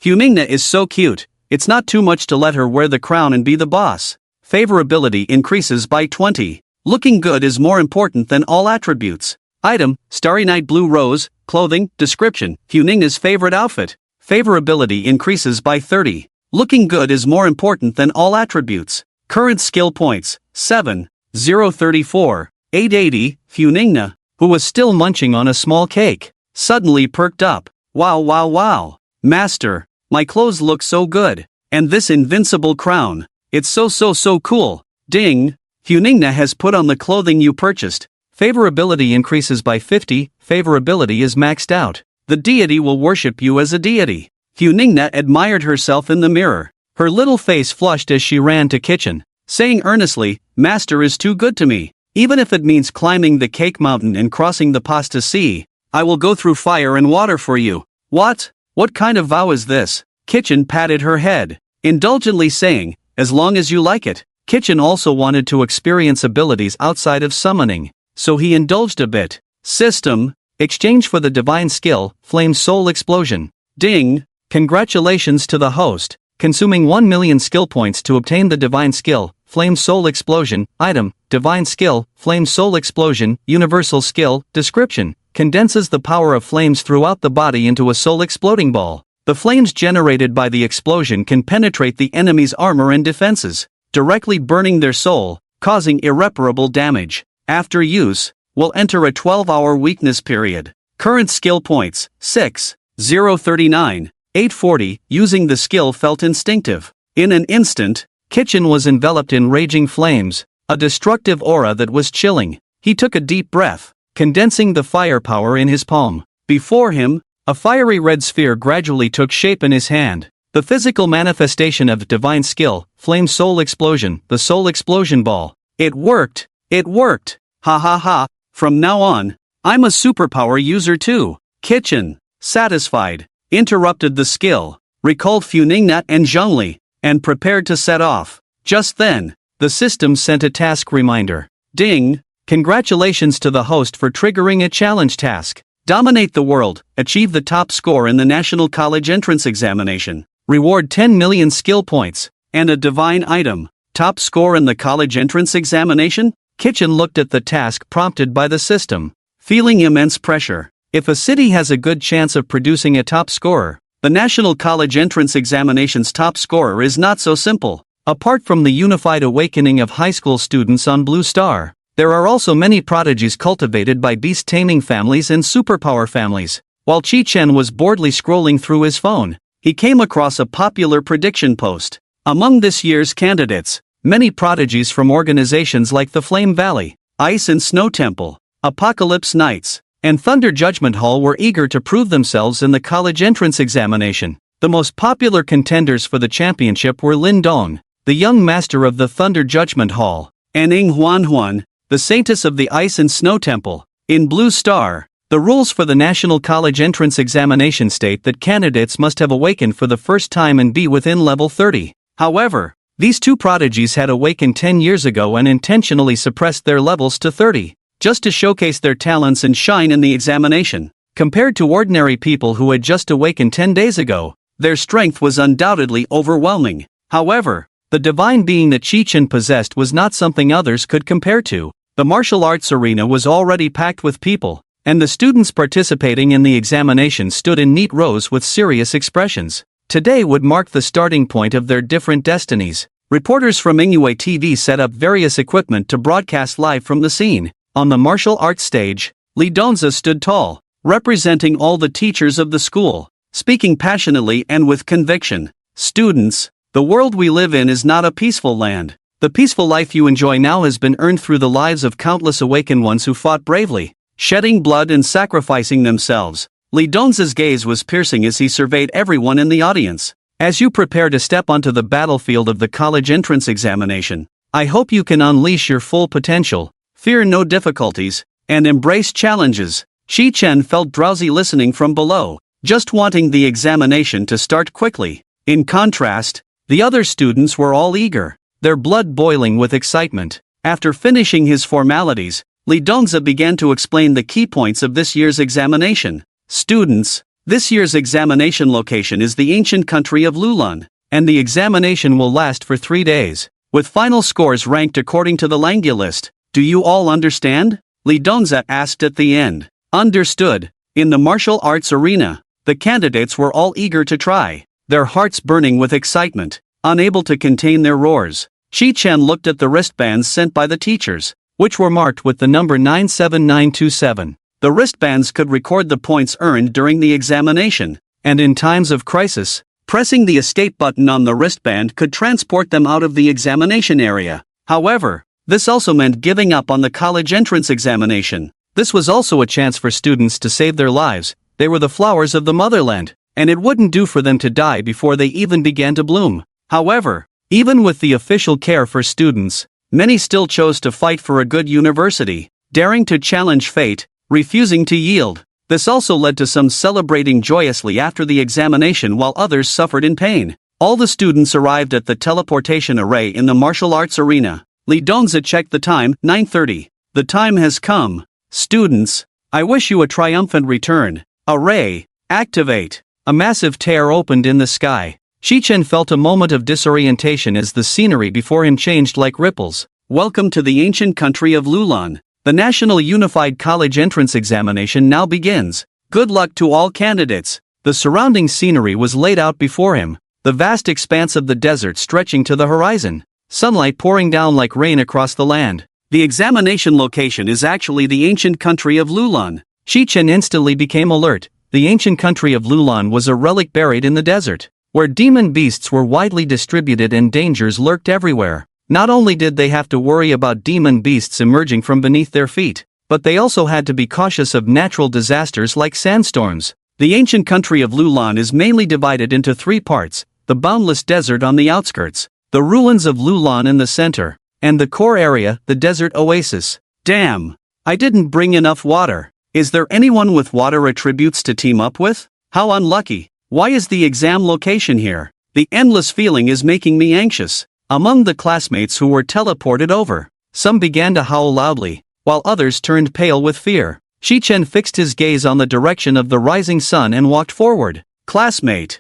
Huningna is so cute, it's not too much to let her wear the crown and be the boss. Favorability increases by 20. Looking good is more important than all attributes. Item: Starry Night Blue Rose, clothing. Description: Huningna's favorite outfit. Favorability increases by 30. Looking good is more important than all attributes. Current skill points: 7,034. 880. Huningna, who was still munching on a small cake, suddenly perked up. Wow wow wow. Master, my clothes look so good. And this invincible crown. It's so cool. Ding! Huningna has put on the clothing you purchased. Favorability increases by 50. Favorability is maxed out. The deity will worship you as a deity. Huningna admired herself in the mirror. Her little face flushed as she ran to kitchen, saying earnestly, Master is too good to me. Even if it means climbing the cake mountain and crossing the pasta sea, I will go through fire and water for you. What? What kind of vow is this? Kitchen patted her head, indulgently saying, as long as you like it. Kitchen also wanted to experience abilities outside of summoning, so he indulged a bit. System: exchange for the divine skill, Flame Soul Explosion. Ding! Congratulations to the host, consuming 1 million skill points to obtain the divine skill, Flame Soul Explosion. Item: divine skill, Flame Soul Explosion. Universal skill. Description: condenses the power of flames throughout the body into a soul exploding ball. The flames generated by the explosion can penetrate the enemy's armor and defenses, directly burning their soul, causing irreparable damage. After use, will enter a 12-hour weakness period. Current skill points: 6,039. 840. Using the skill felt instinctive. In an instant, Kitchen was enveloped in raging flames, a destructive aura that was chilling. He took a deep breath, condensing the firepower in his palm. Before him, a fiery red sphere gradually took shape in his hand. The physical manifestation of divine skill, Flame Soul Explosion, the Soul Explosion Ball. It worked! It worked! Ha ha ha! From now on, I'm a superpower user too. Kitchen, satisfied, interrupted the skill, recalled Huningna and Zhongli, and prepared to set off. Just then, the system sent a task reminder. Ding! Congratulations to the host for triggering a challenge task. Dominate the world, achieve the top score in the National College Entrance Examination. Reward 10 million skill points, and a divine item. Top score in the College Entrance Examination? Kitchen looked at the task prompted by the system, feeling immense pressure. If a city has a good chance of producing a top scorer, the National College Entrance Examination's top scorer is not so simple. Apart from the unified awakening of high school students on Blue Star, there are also many prodigies cultivated by beast-taming families and superpower families. While Chi Chen was boredly scrolling through his phone, he came across a popular prediction post. Among this year's candidates, many prodigies from organizations like the Flame Valley, Ice and Snow Temple, Apocalypse Knights, and Thunder Judgment Hall were eager to prove themselves in the college entrance examination. The most popular contenders for the championship were Lin Dong, the young master of the Thunder Judgment Hall, and Ing Huan, the saintess of the Ice and Snow Temple. In Blue Star, the rules for the National College Entrance Examination state that candidates must have awakened for the first time and be within level 30. However, these two prodigies had awakened 10 years ago and intentionally suppressed their levels to 30, just to showcase their talents and shine in the examination. Compared to ordinary people who had just awakened 10 days ago, their strength was undoubtedly overwhelming. However, the divine being that Chi Chen possessed was not something others could compare to. The martial arts arena was already packed with people, and the students participating in the examination stood in neat rows with serious expressions. Today would mark the starting point of their different destinies. Reporters from Ingyue TV set up various equipment to broadcast live from the scene. On the martial arts stage, Li Donza stood tall, representing all the teachers of the school, speaking passionately and with conviction. Students, the world we live in is not a peaceful land. The peaceful life you enjoy now has been earned through the lives of countless awakened ones who fought bravely, shedding blood and sacrificing themselves. Li Donza's gaze was piercing as he surveyed everyone in the audience. As you prepare to step onto the battlefield of the college entrance examination, I hope you can unleash your full potential, fear no difficulties, and embrace challenges. Chi-Chen felt drowsy listening from below, just wanting the examination to start quickly. In contrast, the other students were all eager, their blood boiling with excitement. After finishing his formalities, Li Dongzi began to explain the key points of this year's examination. Students, this year's examination location is the ancient country of Lulan, and the examination will last for 3 days, with final scores ranked according to the Langya list. Do you all understand? Li Dongzi asked at the end. Understood. In the martial arts arena, the candidates were all eager to try, their hearts burning with excitement, unable to contain their roars. Chi-Chen looked at the wristbands sent by the teachers, which were marked with the number 97927. The wristbands could record the points earned during the examination, and in times of crisis, pressing the escape button on the wristband could transport them out of the examination area. However, this also meant giving up on the college entrance examination. This was also a chance for students to save their lives. They were the flowers of the motherland, and it wouldn't do for them to die before they even began to bloom. However, even with the official care for students, many still chose to fight for a good university, daring to challenge fate, refusing to yield. This also led to some celebrating joyously after the examination while others suffered in pain. All the students arrived at the teleportation array in the martial arts arena. Li Dongzi checked the time, 9:30. The time has come. Students, I wish you a triumphant return. Array, activate. A massive tear opened in the sky. Chi-Chen felt a moment of disorientation as the scenery before him changed like ripples. Welcome to the ancient country of Lulan. The National Unified College Entrance Examination now begins. Good luck to all candidates. The surrounding scenery was laid out before him, the vast expanse of the desert stretching to the horizon, sunlight pouring down like rain across the land. The examination location is actually the ancient country of Lulan. Chi-Chen instantly became alert. The ancient country of Lulan was a relic buried in the desert, where demon beasts were widely distributed and dangers lurked everywhere. Not only did they have to worry about demon beasts emerging from beneath their feet, but they also had to be cautious of natural disasters like sandstorms. The ancient country of Lulan is mainly divided into 3 parts: the boundless desert on the outskirts, the ruins of Lulan in the center, and the core area, the desert oasis. Damn! I didn't bring enough water. Is there anyone with water attributes to team up with? How unlucky. Why is the exam location here? The endless feeling is making me anxious. Among the classmates who were teleported over, some began to howl loudly, while others turned pale with fear. Chi-Chen fixed his gaze on the direction of the rising sun and walked forward. Classmate,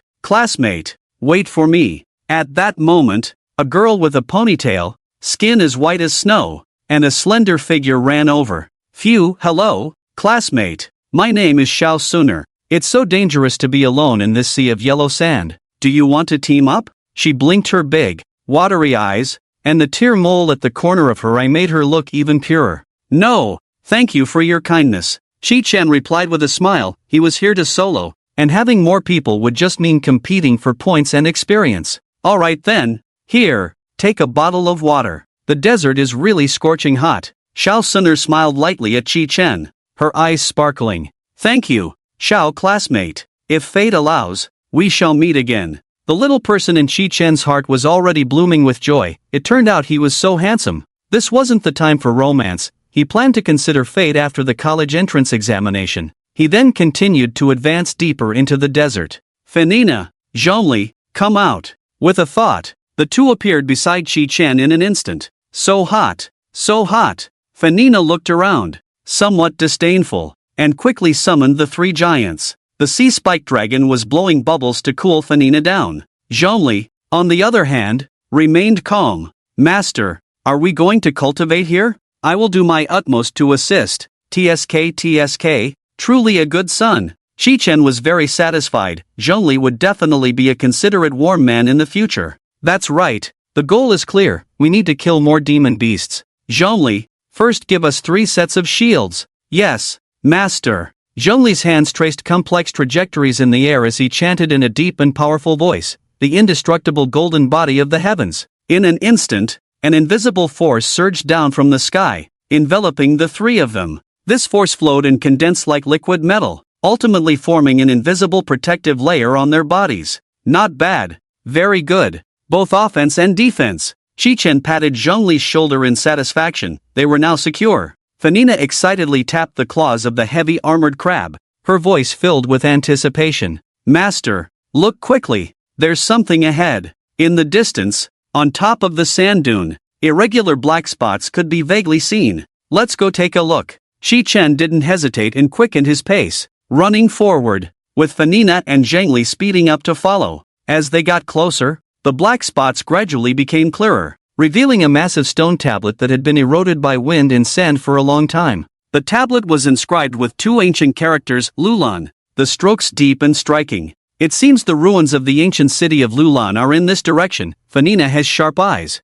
wait for me. At that moment, a girl with a ponytail, skin as white as snow, and a slender figure ran over. Phew, hello, classmate. My name is Xiao Suner. It's so dangerous to be alone in this sea of yellow sand. Do you want to team up? She blinked her big, watery eyes, and the tear mole at the corner of her eye made her look even purer. No, thank you for your kindness. Chi-Chen replied with a smile. He was here to solo, and having more people would just mean competing for points and experience. Alright then, here, take a bottle of water. The desert is really scorching hot. Xiao Suner smiled lightly at Chi-Chen, her eyes sparkling. Thank you, Xiao classmate. If fate allows, we shall meet again. The little person in Chi-Chen's heart was already blooming with joy. It turned out he was so handsome. This wasn't the time for romance. He planned to consider fate after the college entrance examination. He then continued to advance deeper into the desert. Fanina, Zhongli, come out. With a thought, the two appeared beside Chi-Chen in an instant. So hot, so hot. Fanina looked around, somewhat disdainful, and quickly summoned the 3 giants. The sea spike dragon was blowing bubbles to cool Fanina down. Zhongli, on the other hand, remained calm. Master, are we going to cultivate here? I will do my utmost to assist. TSK, truly a good son. Chi-Chen was very satisfied. Zhongli would definitely be a considerate warm man in the future. That's right, the goal is clear. We need to kill more demon beasts. Zhongli, first give us 3 sets of shields. Yes, master. Zhongli's hands traced complex trajectories in the air as he chanted in a deep and powerful voice, the indestructible golden body of the heavens. In an instant, an invisible force surged down from the sky, enveloping the 3 of them. This force flowed and condensed like liquid metal, ultimately forming an invisible protective layer on their bodies. Not bad. Very good. Both offense and defense. Chen patted Zhongli's shoulder in satisfaction. They were now secure. Fanina excitedly tapped the claws of the heavy armored crab, her voice filled with anticipation. Master, look quickly. There's something ahead. In the distance, on top of the sand dune, irregular black spots could be vaguely seen. Let's go take a look. Chen didn't hesitate and quickened his pace, running forward, with Fanina and Zhongli speeding up to follow. As they got closer, the black spots gradually became clearer, revealing a massive stone tablet that had been eroded by wind and sand for a long time. The tablet was inscribed with two ancient characters, Lulan, the strokes deep and striking. It seems the ruins of the ancient city of Lulan are in this direction. Fanina has sharp eyes.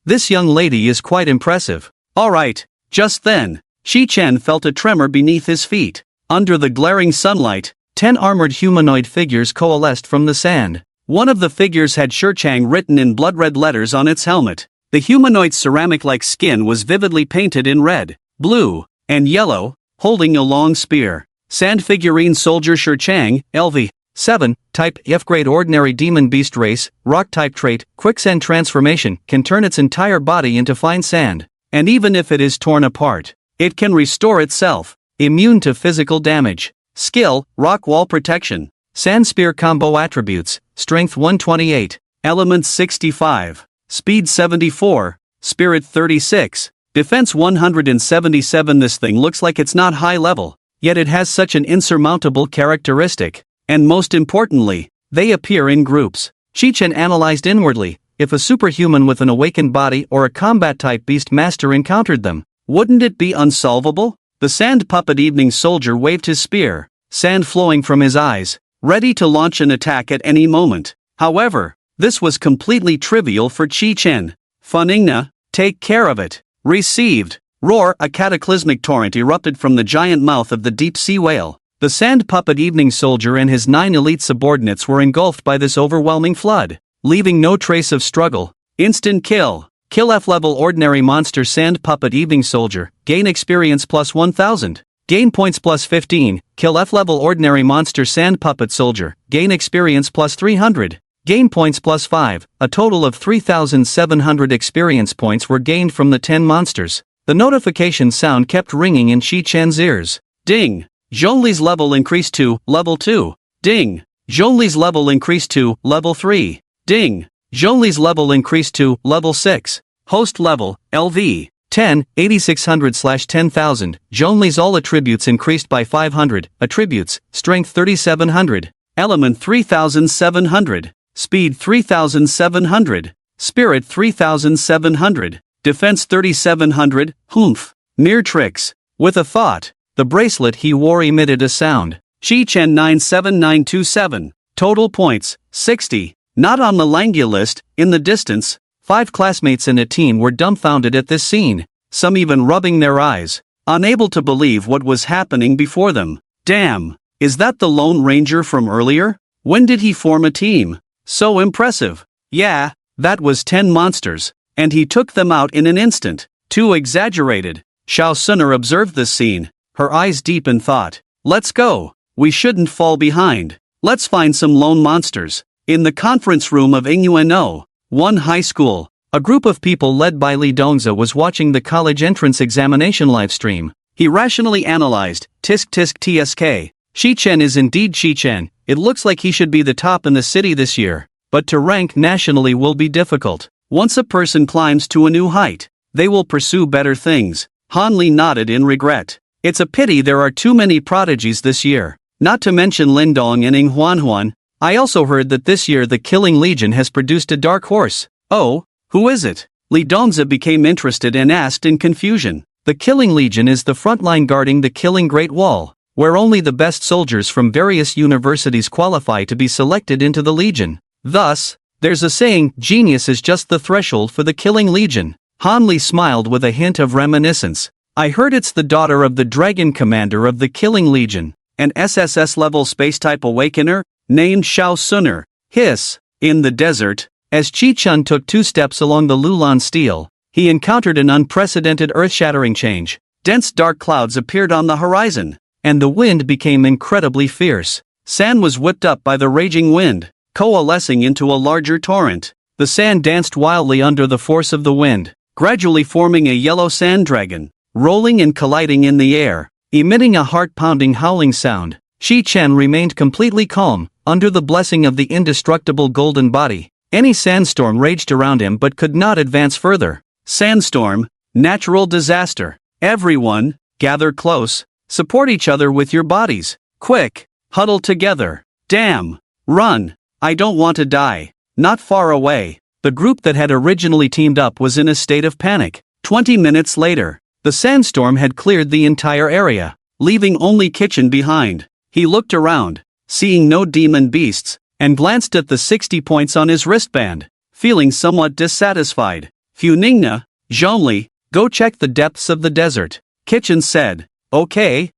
This young lady is quite impressive. Alright. Just then, Chen felt a tremor beneath his feet. Under the glaring sunlight, 10 armored humanoid figures coalesced from the sand. One of the figures had Shurchang written in blood-red letters on its helmet. The humanoid's ceramic-like skin was vividly painted in red, blue, and yellow, holding a long spear. Sand figurine soldier Shurchang, LV. 7, type F-grade ordinary demon beast race, rock type trait, quicksand transformation, can turn its entire body into fine sand. And even if it is torn apart, it can restore itself. Immune to physical damage. Skill, rock wall protection. Sand spear combo attributes, strength 128, element 65, speed 74, spirit 36, defense 177. This thing looks like it's not high level, yet it has such an insurmountable characteristic. And most importantly, they appear in groups. Chen analyzed inwardly. If a superhuman with an awakened body or a combat-type beast master encountered them, wouldn't it be unsolvable? The sand puppet evening soldier waved his spear, sand flowing from his eyes, ready to launch an attack at any moment. However, this was completely trivial for Chen. Fanina, take care of it. Received. Roar. A cataclysmic torrent erupted from the giant mouth of the deep-sea whale. The sand puppet evening soldier and his 9 elite subordinates were engulfed by this overwhelming flood, leaving no trace of struggle. Instant kill. Kill F-level ordinary monster sand puppet evening soldier, gain experience plus 1000. Gain points plus 15. Kill F-level ordinary monster sand puppet soldier, gain experience plus 300. Gain points plus 5. A total of 3,700 experience points were gained from the 10 monsters. The notification sound kept ringing in Chen's ears. Ding! Zhongli's level increased to level 2. Ding! Zhongli's level increased to level 3. Ding! Zhongli's level increased to level 6. Host level, LV. 10, 8600/10,000. Zhongli's all attributes increased by 500. Attributes, strength 3700. Element 3700. Speed 3700. Spirit 3700. Defense 3700. Humph. Mere tricks. With a thought, the bracelet he wore emitted a sound. Chen 97927. Total points, 60. Not on the Langya list. In the distance, 5 classmates in a team were dumbfounded at this scene, some even rubbing their eyes, unable to believe what was happening before them. Damn, is that the Lone Ranger from earlier? When did he form a team? So impressive. Yeah, that was 10 monsters, and he took them out in an instant. Too exaggerated. Xiao Suner observed this scene, her eyes deep in thought. Let's go. We shouldn't fall behind. Let's find some lone monsters. In the conference room of Inguano, one high school, a group of people led by Li Dongza was watching the college entrance examination livestream. He rationally analyzed, tisk tisk tsk. Chen is indeed Chen. It looks like he should be the top in the city this year, but to rank nationally will be difficult. Once a person climbs to a new height, they will pursue better things. Han Li nodded in regret. It's a pity there are too many prodigies this year, not to mention Lindong and Ing Huanhuan. I also heard that this year the Killing Legion has produced a dark horse. Oh, who is it? Li Dongza became interested and asked in confusion. The Killing Legion is the front line guarding the Killing Great Wall, where only the best soldiers from various universities qualify to be selected into the Legion. Thus, there's a saying, genius is just the threshold for the Killing Legion. Han Li smiled with a hint of reminiscence. I heard it's the daughter of the Dragon Commander of the Killing Legion, an SSS-level space-type awakener, named Xiao Suner. Hiss. In the desert, as Chen took 2 steps along the Lulan steel, he encountered an unprecedented earth-shattering change. Dense dark clouds appeared on the horizon, and the wind became incredibly fierce. Sand was whipped up by the raging wind, coalescing into a larger torrent. The sand danced wildly under the force of the wind, gradually forming a yellow sand dragon, rolling and colliding in the air, emitting a heart-pounding howling sound. Shi Chen remained completely calm, under the blessing of the indestructible golden body. Any sandstorm raged around him but could not advance further. Sandstorm, natural disaster. Everyone, gather close, support each other with your bodies. Quick, huddle together. Damn, run, I don't want to die. Not far away. The group that had originally teamed up was in a state of panic. 20 minutes later, the sandstorm had cleared the entire area, leaving only Kitchen behind. He looked around, seeing no demon beasts, and glanced at the 60 points on his wristband, feeling somewhat dissatisfied. Funingna, Zhongli, go check the depths of the desert. Kitchen said. Okay,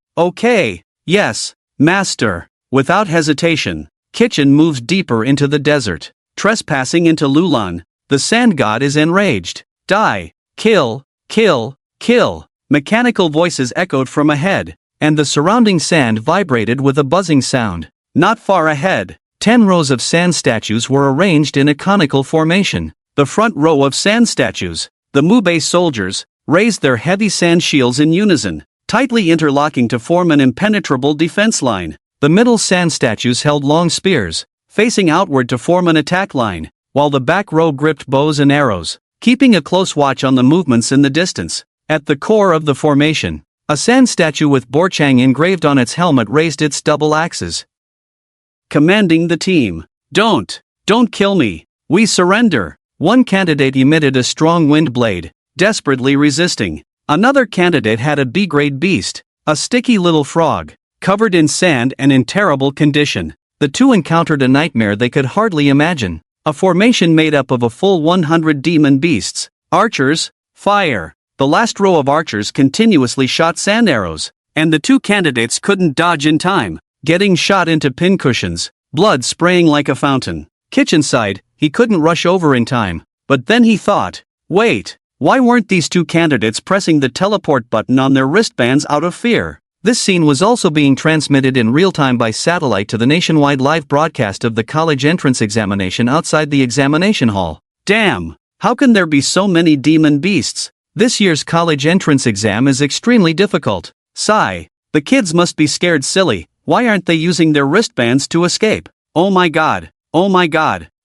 yes, master. Without hesitation, Kitchen moved deeper into the desert. Trespassing into Lulan, the sand god is enraged. Die, kill, kill, kill. Mechanical voices echoed from ahead, and the surrounding sand vibrated with a buzzing sound. Not far ahead, 10 rows of sand statues were arranged in a conical formation. The front row of sand statues, the Mubei soldiers, raised their heavy sand shields in unison, tightly interlocking to form an impenetrable defense line. The middle sand statues held long spears, facing outward to form an attack line, while the back row gripped bows and arrows, keeping a close watch on the movements in the distance. At the core of the formation, a sand statue with Borchang engraved on its helmet raised its double axes, commanding the team. Don't kill me. We surrender. One candidate emitted a strong wind blade, desperately resisting. Another candidate had a B-grade beast, a sticky little frog, covered in sand and in terrible condition. The two encountered a nightmare they could hardly imagine. A formation made up of a full 100 demon beasts. Archers, fire. The last row of archers continuously shot sand arrows, and the two candidates couldn't dodge in time, getting shot into pincushions, blood spraying like a fountain. Kitchen sighed, he couldn't rush over in time, but then he thought, wait, why weren't these two candidates pressing the teleport button on their wristbands out of fear? This scene was also being transmitted in real time by satellite to the nationwide live broadcast of the college entrance examination outside the examination hall. Damn, how can there be so many demon beasts? This year's college entrance exam is extremely difficult. Sigh, the kids must be scared silly. Why aren't they using their wristbands to escape? Oh my god,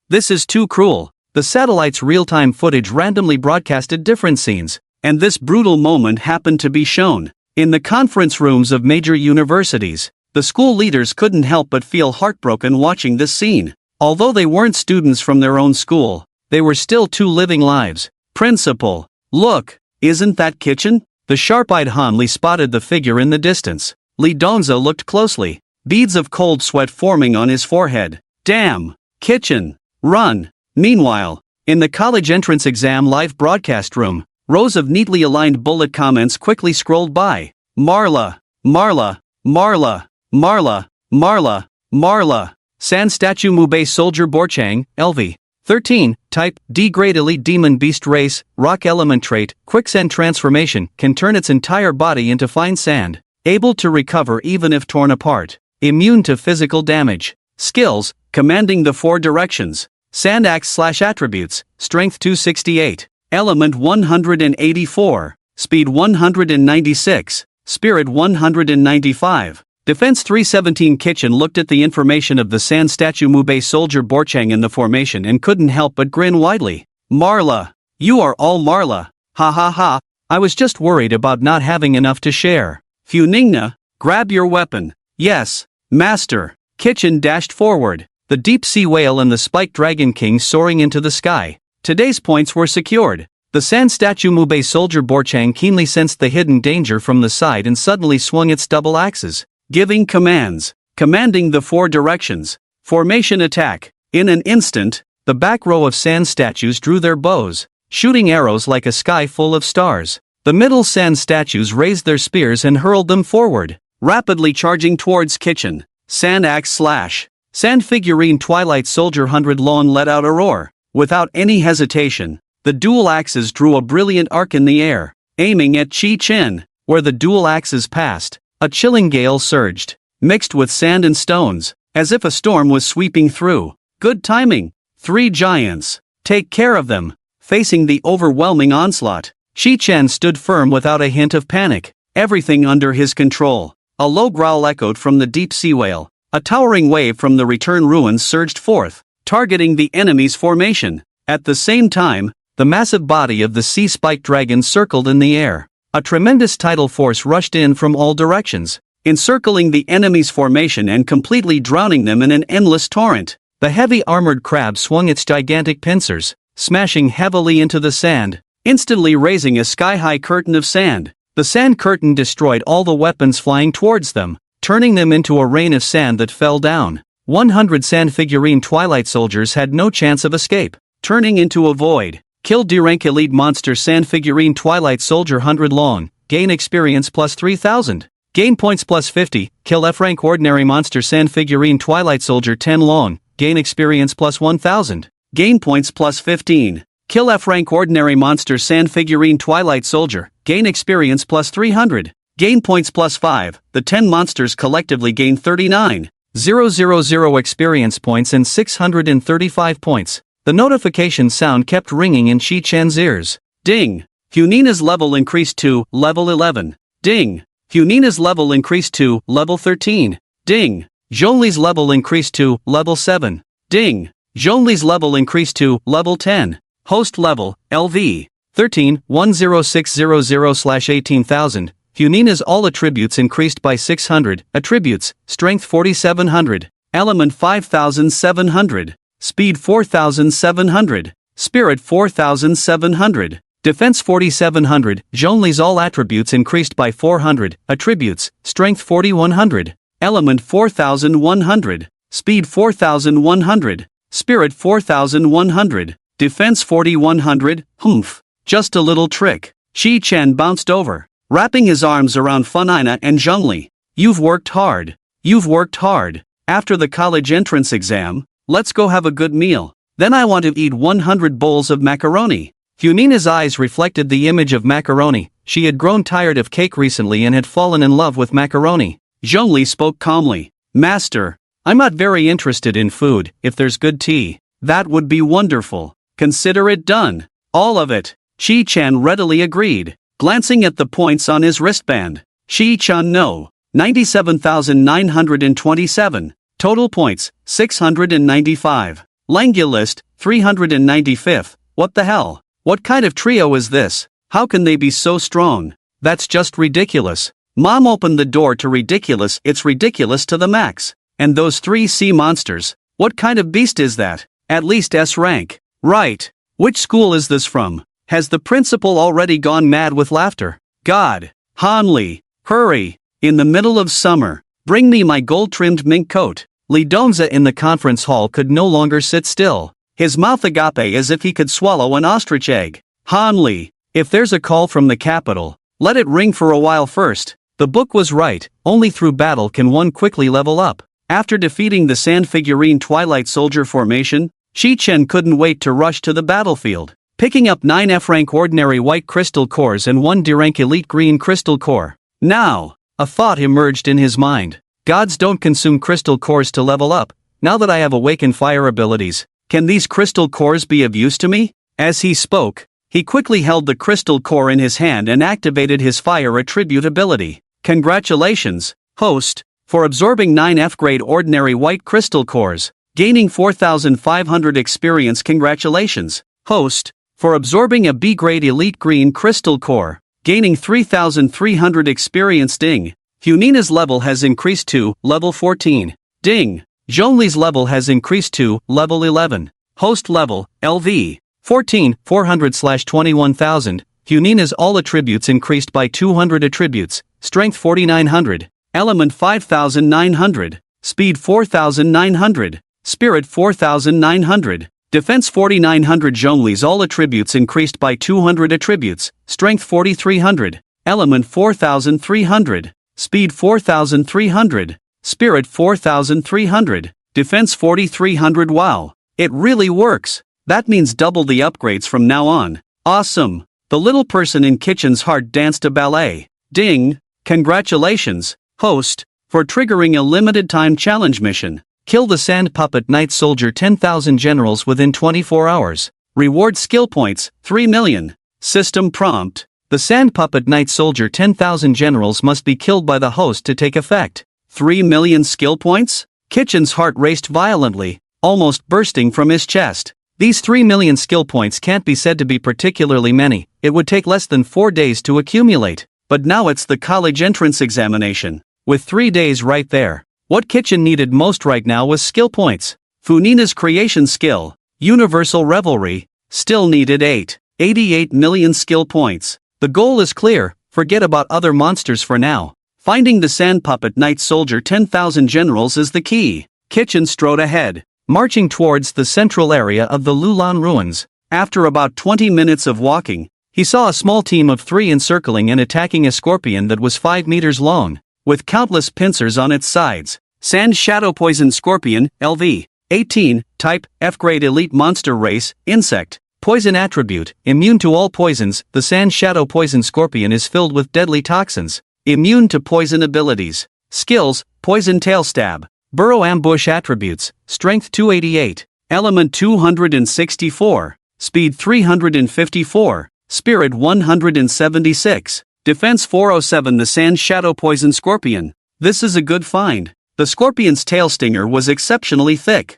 this is too cruel. The satellite's real-time footage randomly broadcasted different scenes, and this brutal moment happened to be shown. In the conference rooms of major universities, the school leaders couldn't help but feel heartbroken watching this scene. Although they weren't students from their own school, they were still two living lives. Principal, look, isn't that Kitchen? The sharp-eyed Han Li spotted the figure in the distance. Li Dongza looked closely, beads of cold sweat forming on his forehead. Damn, Kitchen, run. Meanwhile, in the college entrance exam live broadcast room, rows of neatly aligned bullet comments quickly scrolled by. Marla, Marla, Marla, Marla, Marla, Marla. Sand statue Mubei soldier Borchang, LV. 13, type, D-grade elite demon beast race, rock element trait, quicksand transformation, can turn its entire body into fine sand, able to recover even if torn apart, immune to physical damage. Skills, commanding the 4 directions. Sand axe/attributes, strength 268, element 184, speed 196, spirit 195. Defense 317. Kitchen looked at the information of the sand statue Mubei soldier Borchang in the formation and couldn't help but grin widely. Marla, you are all Marla, ha ha ha, I was just worried about not having enough to share. Funingna, grab your weapon. Yes, master. Kitchen dashed forward, the deep sea whale and the spiked dragon king soaring into the sky. Today's points were secured. The sand statue Mubei soldier Borchang keenly sensed the hidden danger from the side and suddenly swung its double axes, giving commands, commanding the 4 directions. Formation attack. In an instant, the back row of sand statues drew their bows, shooting arrows like a sky full of stars. The middle sand statues raised their spears and hurled them forward, rapidly charging towards Kitchen. Sand axe slash. Sand figurine Twilight Soldier 100 Lon let out a roar. Without any hesitation, the dual axes drew a brilliant arc in the air, aiming at Chi Chen. Where the dual axes passed, a chilling gale surged, mixed with sand and stones, as if a storm was sweeping through. Good timing. 3 giants, Take care of them. Facing the overwhelming onslaught, Shi-chan stood firm without a hint of panic, everything under his control. A low growl echoed from the deep sea whale. A towering wave from the return ruins surged forth, targeting the enemy's formation. At the same time, the massive body of the sea spike dragon circled in the air. A tremendous tidal force rushed in from all directions, encircling the enemy's formation and completely drowning them in an endless torrent. The heavy armored crab swung its gigantic pincers, smashing heavily into the sand, instantly raising a sky-high curtain of sand. The sand curtain destroyed all the weapons flying towards them, turning them into a rain of sand that fell down. 100 sand figurine Twilight soldiers had no chance of escape, turning into a void. Kill D-rank elite monster sand figurine Twilight soldier 100 long, gain experience plus 3000. Gain points plus 50. Kill F-rank ordinary monster sand figurine Twilight soldier 10 long, gain experience plus 1000. Gain points plus 15. Kill F-rank ordinary monster sand figurine Twilight soldier, gain experience plus 300. Gain points plus 5. The 10 monsters collectively gain 39,000 experience points and 635 points. The notification sound kept ringing in Shi-chan's ears. Ding! Hunina's level increased to level 11. Ding! Hunina's level increased to level 13. Ding! Zhongli's level increased to level 7. Ding! Zhongli's level increased to level 10. Host level, LV. 13-10600/18,000. Hunina's all attributes increased by 600. Attributes: Strength 4700. Element 5700. Speed 4700. Spirit 4700. Defense 4700. Zhongli's all attributes increased by 400. Attributes: Strength 4100. Element 4100. Speed 4100. Spirit 4100. Defense 4100. Humph. Just a little trick. Shi-chan bounced over, wrapping his arms around Funina and Zhongli. You've worked hard. You've worked hard. After the college entrance exam, let's go have a good meal. Then I want to eat 100 bowls of macaroni. Hunina's eyes reflected the image of macaroni. She had grown tired of cake recently and had fallen in love with macaroni. Zhongli spoke calmly. Master, I'm not very interested in food. If there's good tea, that would be wonderful. Consider it done. All of it. Shi-chan readily agreed, glancing at the points on his wristband. Shi-chan no. 97,927. Total points, 695. Langya list, 395th. What the hell? What kind of trio is this? How can they be so strong? That's just ridiculous. Mom opened the door to ridiculous. It's ridiculous to the max. And those 3 sea monsters. What kind of beast is that? At least S rank. Right. Which school is this from? Has the principal already gone mad with laughter? God. Hanli. Hurry. In the middle of summer. Bring me my gold-trimmed mink coat. Li Dongza in the conference hall could no longer sit still. His mouth agape as if he could swallow an ostrich egg. Hanli. If there's a call from the capital, let it ring for a while first. The book was right. Only through battle can one quickly level up. After defeating the sand figurine Twilight soldier formation, Shi-chan couldn't wait to rush to the battlefield. Picking up 9 F-rank ordinary white crystal cores and 1 D-rank elite green crystal core. Now, a thought emerged in his mind. Gods don't consume crystal cores to level up. Now that I have awakened fire abilities, can these crystal cores be of use to me? As he spoke, he quickly held the crystal core in his hand and activated his fire attribute ability. Congratulations, host, for absorbing 9 F-grade ordinary white crystal cores, gaining 4,500 experience. Congratulations, host, for absorbing a B-grade elite green crystal core, gaining 3,300 experience. Ding. Hunina's level has increased to level 14. Ding. Zhongli's level has increased to level 11. Host level, LV, 14, 400/21,000. Hunina's all attributes increased by 200 attributes. Strength 4,900. Element 5,900. Speed 4,900. Spirit 4,900. Defense 4,900. Zhongli's all attributes increased by 200 attributes. Strength 4,300. Element 4,300. Speed 4,300. Spirit 4,300. Defense 4,300. Wow. It really works. That means double the upgrades from now on. Awesome. The little person in kitchen's heart danced a ballet. Ding. Congratulations, host, for triggering a limited time challenge mission. Kill the sand puppet knight soldier 10,000 generals within 24 hours. Reward skill points, 3 million. System prompt. The Sand Puppet Knight Soldier 10,000 generals must be killed by the host to take effect. 3 million skill points? Kitchen's heart raced violently, almost bursting from his chest. These 3 million skill points can't be said to be particularly many, it would take less than 4 days to accumulate. But now it's the college entrance examination. With 3 days right there. What Kitchen needed most right now was skill points. Funina's creation skill, Universal Revelry, still needed 88 million skill points. The goal is clear, forget about other monsters for now. Finding the Sand Puppet Knight Soldier 10,000 generals is the key. Kitchen strode ahead, marching towards the central area of the Lulan ruins. After about 20 minutes of walking, he saw a small team of 3 encircling and attacking a scorpion that was 5 meters long, with countless pincers on its sides. Sand Shadow Poison Scorpion, LV. 18, Type, F-Grade Elite Monster Race, Insect. Poison Attribute, Immune to all poisons. The Sand Shadow Poison Scorpion is filled with deadly toxins. Immune to poison abilities. Skills, Poison Tail Stab. Burrow Ambush Attributes, Strength 288. Element 264. Speed 354. Spirit 176. Defense 407. The Sand Shadow Poison Scorpion. This is a good find. The scorpion's tail stinger was exceptionally thick,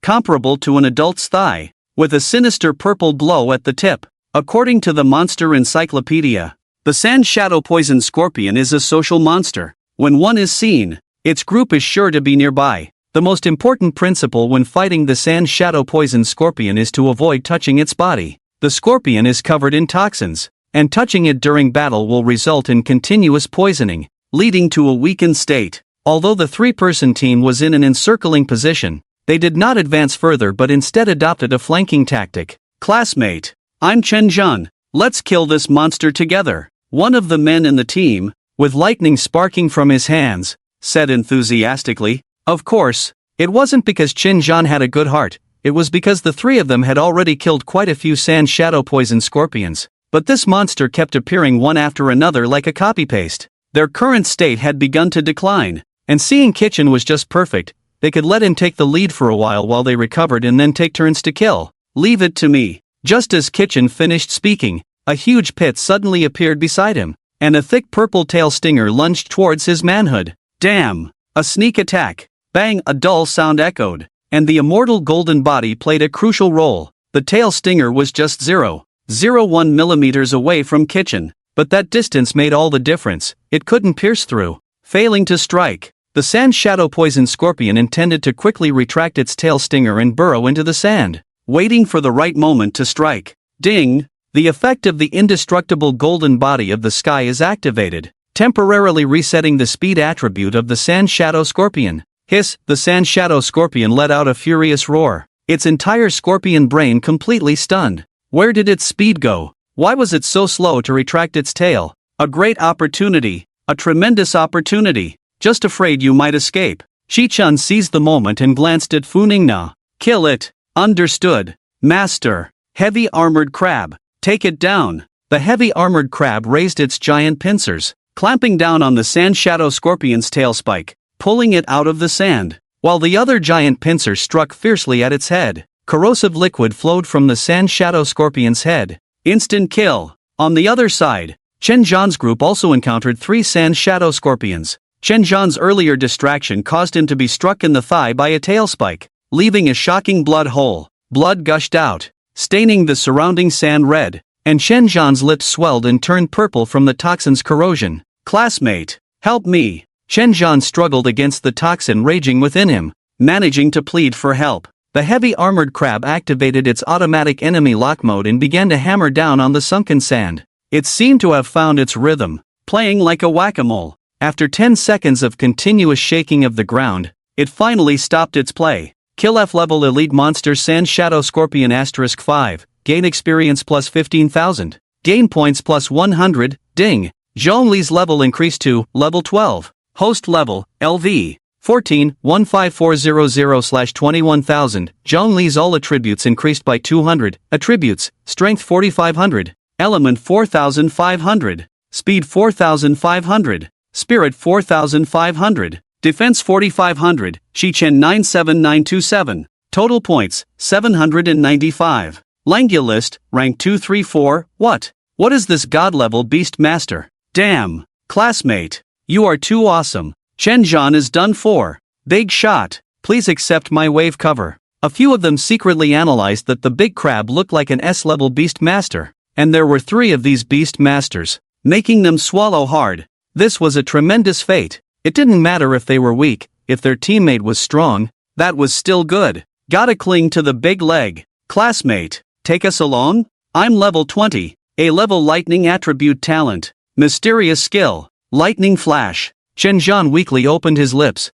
comparable to an adult's thigh, with a sinister purple glow at the tip. According to the Monster Encyclopedia, the Sand Shadow Poison Scorpion is a social monster. When one is seen, its group is sure to be nearby. The most important principle when fighting the Sand Shadow Poison Scorpion is to avoid touching its body. The scorpion is covered in toxins, and touching it during battle will result in continuous poisoning, leading to a weakened state. Although the 3-person team was in an encircling position, they did not advance further but instead adopted a flanking tactic. Classmate, I'm Chen Jun. Let's kill this monster together. One of the men in the team, with lightning sparking from his hands, said enthusiastically. Of course, it wasn't because Chen Jun had a good heart, it was because the 3 of them had already killed quite a few Sand Shadow Poison Scorpions. But this monster kept appearing one after another like a copy-paste. Their current state had begun to decline. And seeing Kitchen was just perfect, they could let him take the lead for a while they recovered and then take turns to kill. Leave it to me. Just as Kitchen finished speaking, a huge pit suddenly appeared beside him, and a thick purple tail stinger lunged towards his manhood. Damn! A sneak attack. Bang! A dull sound echoed, and the immortal golden body played a crucial role. The tail stinger was just 0.01 millimeters away from Kitchen, but that distance made all the difference. It couldn't pierce through. Failing to strike, the Sand Shadow Poison Scorpion intended to quickly retract its tail stinger and burrow into the sand, waiting for the right moment to strike. Ding! The effect of the indestructible golden body of the sky is activated, temporarily resetting the speed attribute of the Sand Shadow Scorpion. Hiss! The Sand Shadow Scorpion let out a furious roar, its entire scorpion brain completely stunned. Where did its speed go? Why was it so slow to retract its tail? A great opportunity, a tremendous opportunity. Just afraid you might escape. Shi-chun seized the moment and glanced at Fu Ningna. Kill it. Understood. Master. Heavy armored crab. Take it down. The heavy armored crab raised its giant pincers, clamping down on the Sand Shadow Scorpion's tail spike, pulling it out of the sand, while the other giant pincer struck fiercely at its head. Corrosive liquid flowed from the Sand Shadow Scorpion's head. Instant kill. On the other side, Chen Zhan's group also encountered 3 Sand Shadow Scorpions. Chen Zhan's earlier distraction caused him to be struck in the thigh by a tail spike, leaving a shocking blood hole. Blood gushed out, staining the surrounding sand red, and Chen Zhan's lips swelled and turned purple from the toxin's corrosion. Classmate, help me! Chen Zhan struggled against the toxin raging within him, managing to plead for help. The heavy armored crab activated its automatic enemy lock mode and began to hammer down on the sunken sand. It seemed to have found its rhythm, playing like a whack-a-mole. After 10 seconds of continuous shaking of the ground, it finally stopped its play. Kill F-level elite monster Sand Shadow Scorpion *5, gain experience plus 15,000, gain points plus 100, ding. Zhongli's level increased to level 12. Host level, LV, 14, 15400/21,000. Zhongli's all attributes increased by 200, attributes, strength 4500, element 4500, speed 4500. Spirit 4500, Defense 4500, Shichen 97927, total points 795. Langya list, rank 234, what? What is this god-level beast master? Damn. Classmate. You are too awesome. Chenjian is done for. Big shot. Please accept my wave cover. A few of them secretly analyzed that the big crab looked like an S-level beast master, and there were 3 of these beast masters, making them swallow hard. This was a tremendous fate. It didn't matter if they were weak, if their teammate was strong, that was still good. Gotta cling to the big leg. Classmate, take us along? I'm level 20, A-level lightning attribute talent, mysterious skill, lightning flash. Chenjian weakly opened his lips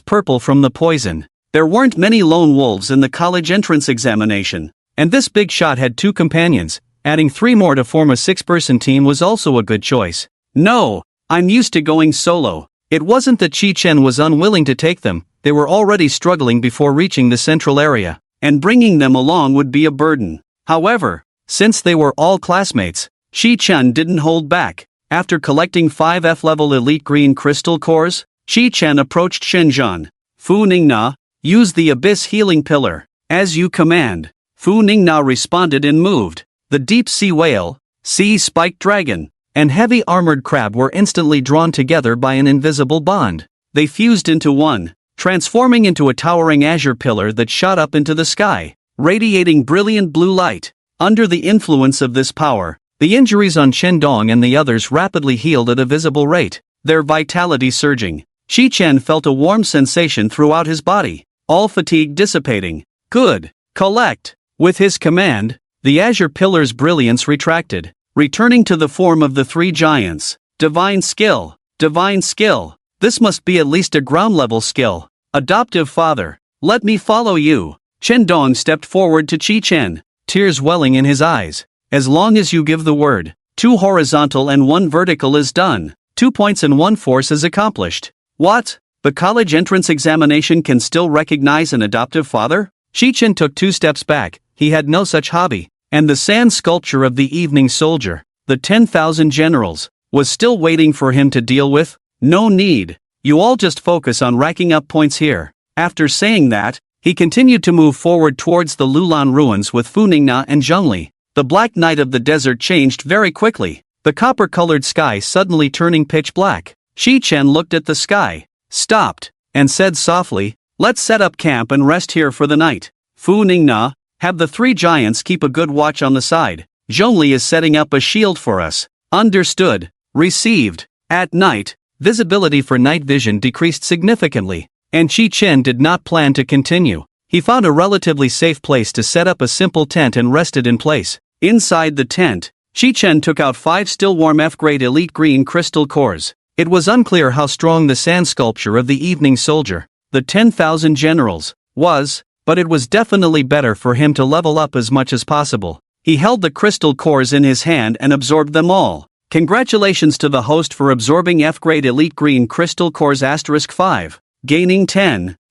purple from the poison. There weren't many lone wolves in the college entrance examination, and this big shot had 2 companions. Adding 3 more to form a 6-person team was also a good choice. No, I'm used to going solo. It wasn't that Chi-Chen was unwilling to take them, they were already struggling before reaching the central area, and bringing them along would be a burden. However, since they were all classmates, Chi-Chen didn't hold back. After collecting 5 F-level elite green crystal cores, Chi-Chen approached Chenjian. Fu Ningna, use the Abyss Healing Pillar. As you command. Fu Ningna responded and moved. The deep sea whale, sea spiked dragon, and heavy armored crab were instantly drawn together by an invisible bond. They fused into one, transforming into a towering azure pillar that shot up into the sky, radiating brilliant blue light. Under the influence of this power, the injuries on Chen Dong and the others rapidly healed at a visible rate, their vitality surging. Chi-Chen felt a warm sensation throughout his body, all fatigue dissipating. Good. Collect. With his command, the azure pillar's brilliance retracted, returning to the form of the 3 giants. Divine skill. Divine skill. This must be at least a ground-level skill. Adoptive father. Let me follow you. Chen Dong stepped forward to Chi-Chen, tears welling in his eyes. As long as you give the word, 2 horizontal and 1 vertical is done. 2 points and 1 force is accomplished. What? The college entrance examination can still recognize an adoptive father? Chi-Chen took 2 steps back, he had no such hobby, and the sand sculpture of the evening soldier, the 10,000 generals, was still waiting for him to deal with? No need. You all just focus on racking up points here. After saying that, he continued to move forward towards the Lulan ruins with Fu Ningna and Zhongli. The black night of the desert changed very quickly, the copper-colored sky suddenly turning pitch black. Chi-Chen looked at the sky, stopped, and said softly, let's set up camp and rest here for the night. Fu Ningna, have the 3 giants keep a good watch on the side. Zhongli is setting up a shield for us. Understood. Received. At night, visibility for night vision decreased significantly, and Chi-Chen did not plan to continue. He found a relatively safe place to set up a simple tent and rested in place. Inside the tent, Chi-Chen took out 5 still warm F-grade elite green crystal cores. It was unclear how strong the sand sculpture of the evening soldier, the 10,000 generals, was, but it was definitely better for him to level up as much as possible. He held the crystal cores in his hand and absorbed them all. Congratulations to the host for absorbing F-grade elite green crystal cores *5, gaining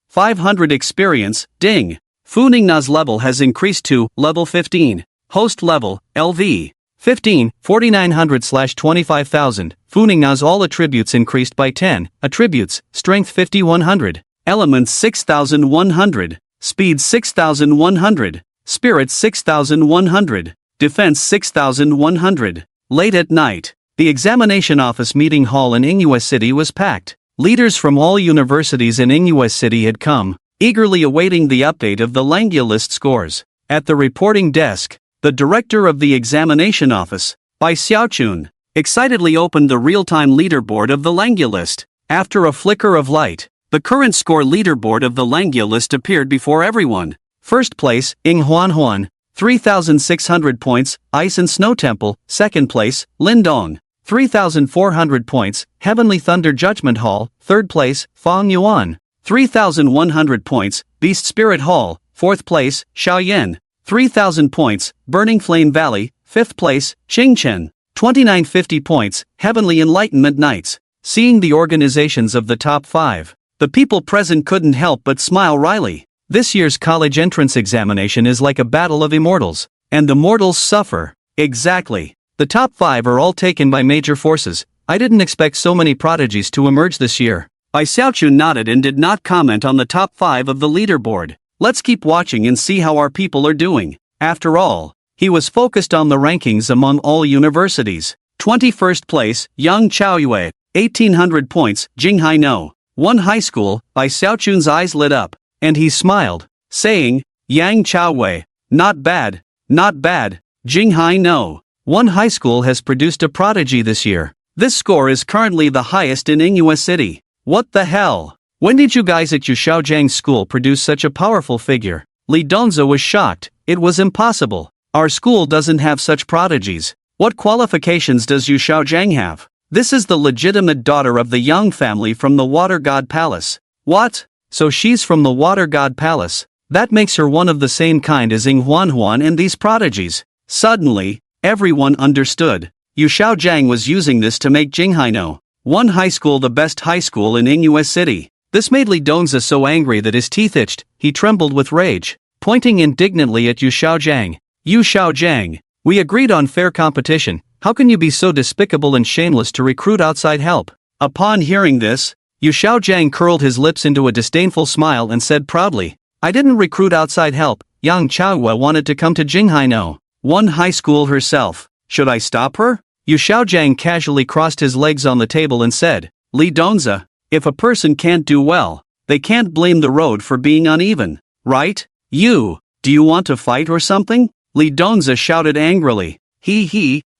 500 experience, ding. Fu Ningna's level has increased to level 15. Host level, LV. 15, 4900/25,000. Fu Ningna's all attributes increased by 10. Attributes, strength 5100. Elements 6100. Speed 6100. Spirit 6100. Defense 6100. Late at night, the examination office meeting hall in Inghua City was packed. Leaders from all universities in Inghua City had come, eagerly awaiting the update of the Langya list scores. At the reporting desk, the director of the examination office, Bai Xiaochun, excitedly opened the real-time leaderboard of the Langya list. After a flicker of light, the current score leaderboard of the Langya list appeared before everyone. First place, Ing Huan, 3,600 points, Ice and Snow Temple. Second place, Lindong, 3,400 points, Heavenly Thunder Judgment Hall. Third place, Fang Yuan, 3,100 points, Beast Spirit Hall. Fourth place, Xiaoyan, 3,000 points, Burning Flame Valley. Fifth place, Qingchen, 2,950 points, Heavenly Enlightenment Knights. Seeing the organizations of the top 5, the people present couldn't help but smile wryly. This year's college entrance examination is like a battle of immortals, and the mortals suffer. Exactly. The top 5 are all taken by major forces. I didn't expect so many prodigies to emerge this year. Bai Xiaochun nodded and did not comment on the top 5 of the leaderboard. Let's keep watching and see how our people are doing. After all, he was focused on the rankings among all universities. 21st place, Yang Chaoyue, 1800 points, Jinghai No. 1 High School. By Xiaochun's eyes lit up, and he smiled, saying, Yang Chaoyue, not bad, not bad. Jinghai No. 1 High School has produced a prodigy this year. This score is currently the highest in Inghua City. What the hell? When did you guys at Xiaojiang's school produce such a powerful figure? Li Donza was shocked. It was impossible. Our school doesn't have such prodigies. What qualifications does Xiaojiang have? This is the legitimate daughter of the Yang family from the Water God Palace. What? So she's from the Water God Palace. That makes her one of the same kind as Ying Huanhuan and these prodigies. Suddenly, everyone understood. Yu Xiaojiang was using this to make Jinghai No. 1 High School the best high school in Inghua City. This made Li Donza so angry that his teeth itched. He trembled with rage, pointing indignantly at Yu Xiaojiang. Yu Xiaojiang, we agreed on fair competition. How can you be so despicable and shameless to recruit outside help? Upon hearing this, Yu Xiaojiang curled his lips into a disdainful smile and said proudly, I didn't recruit outside help. Yang Chaoyue wanted to come to Jinghai No. 1 High School herself. Should I stop her? Yu Xiaojiang casually crossed his legs on the table and said, Li Donza, if a person can't do well, they can't blame the road for being uneven, right? Do you want to fight or something? Li Donza shouted angrily.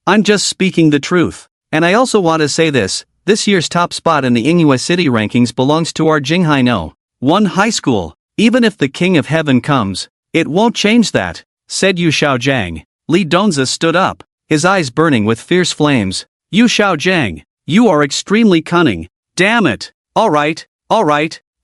I'm just speaking the truth. And I also want to say this year's top spot in the Inghua City rankings belongs to our Jinghai No. 1 High School. Even if the King of Heaven comes, it won't change that, said Yu Xiaojiang. Li Donza stood up, his eyes burning with fierce flames. Yu Xiaojiang, you are extremely cunning. Damn it. Alright,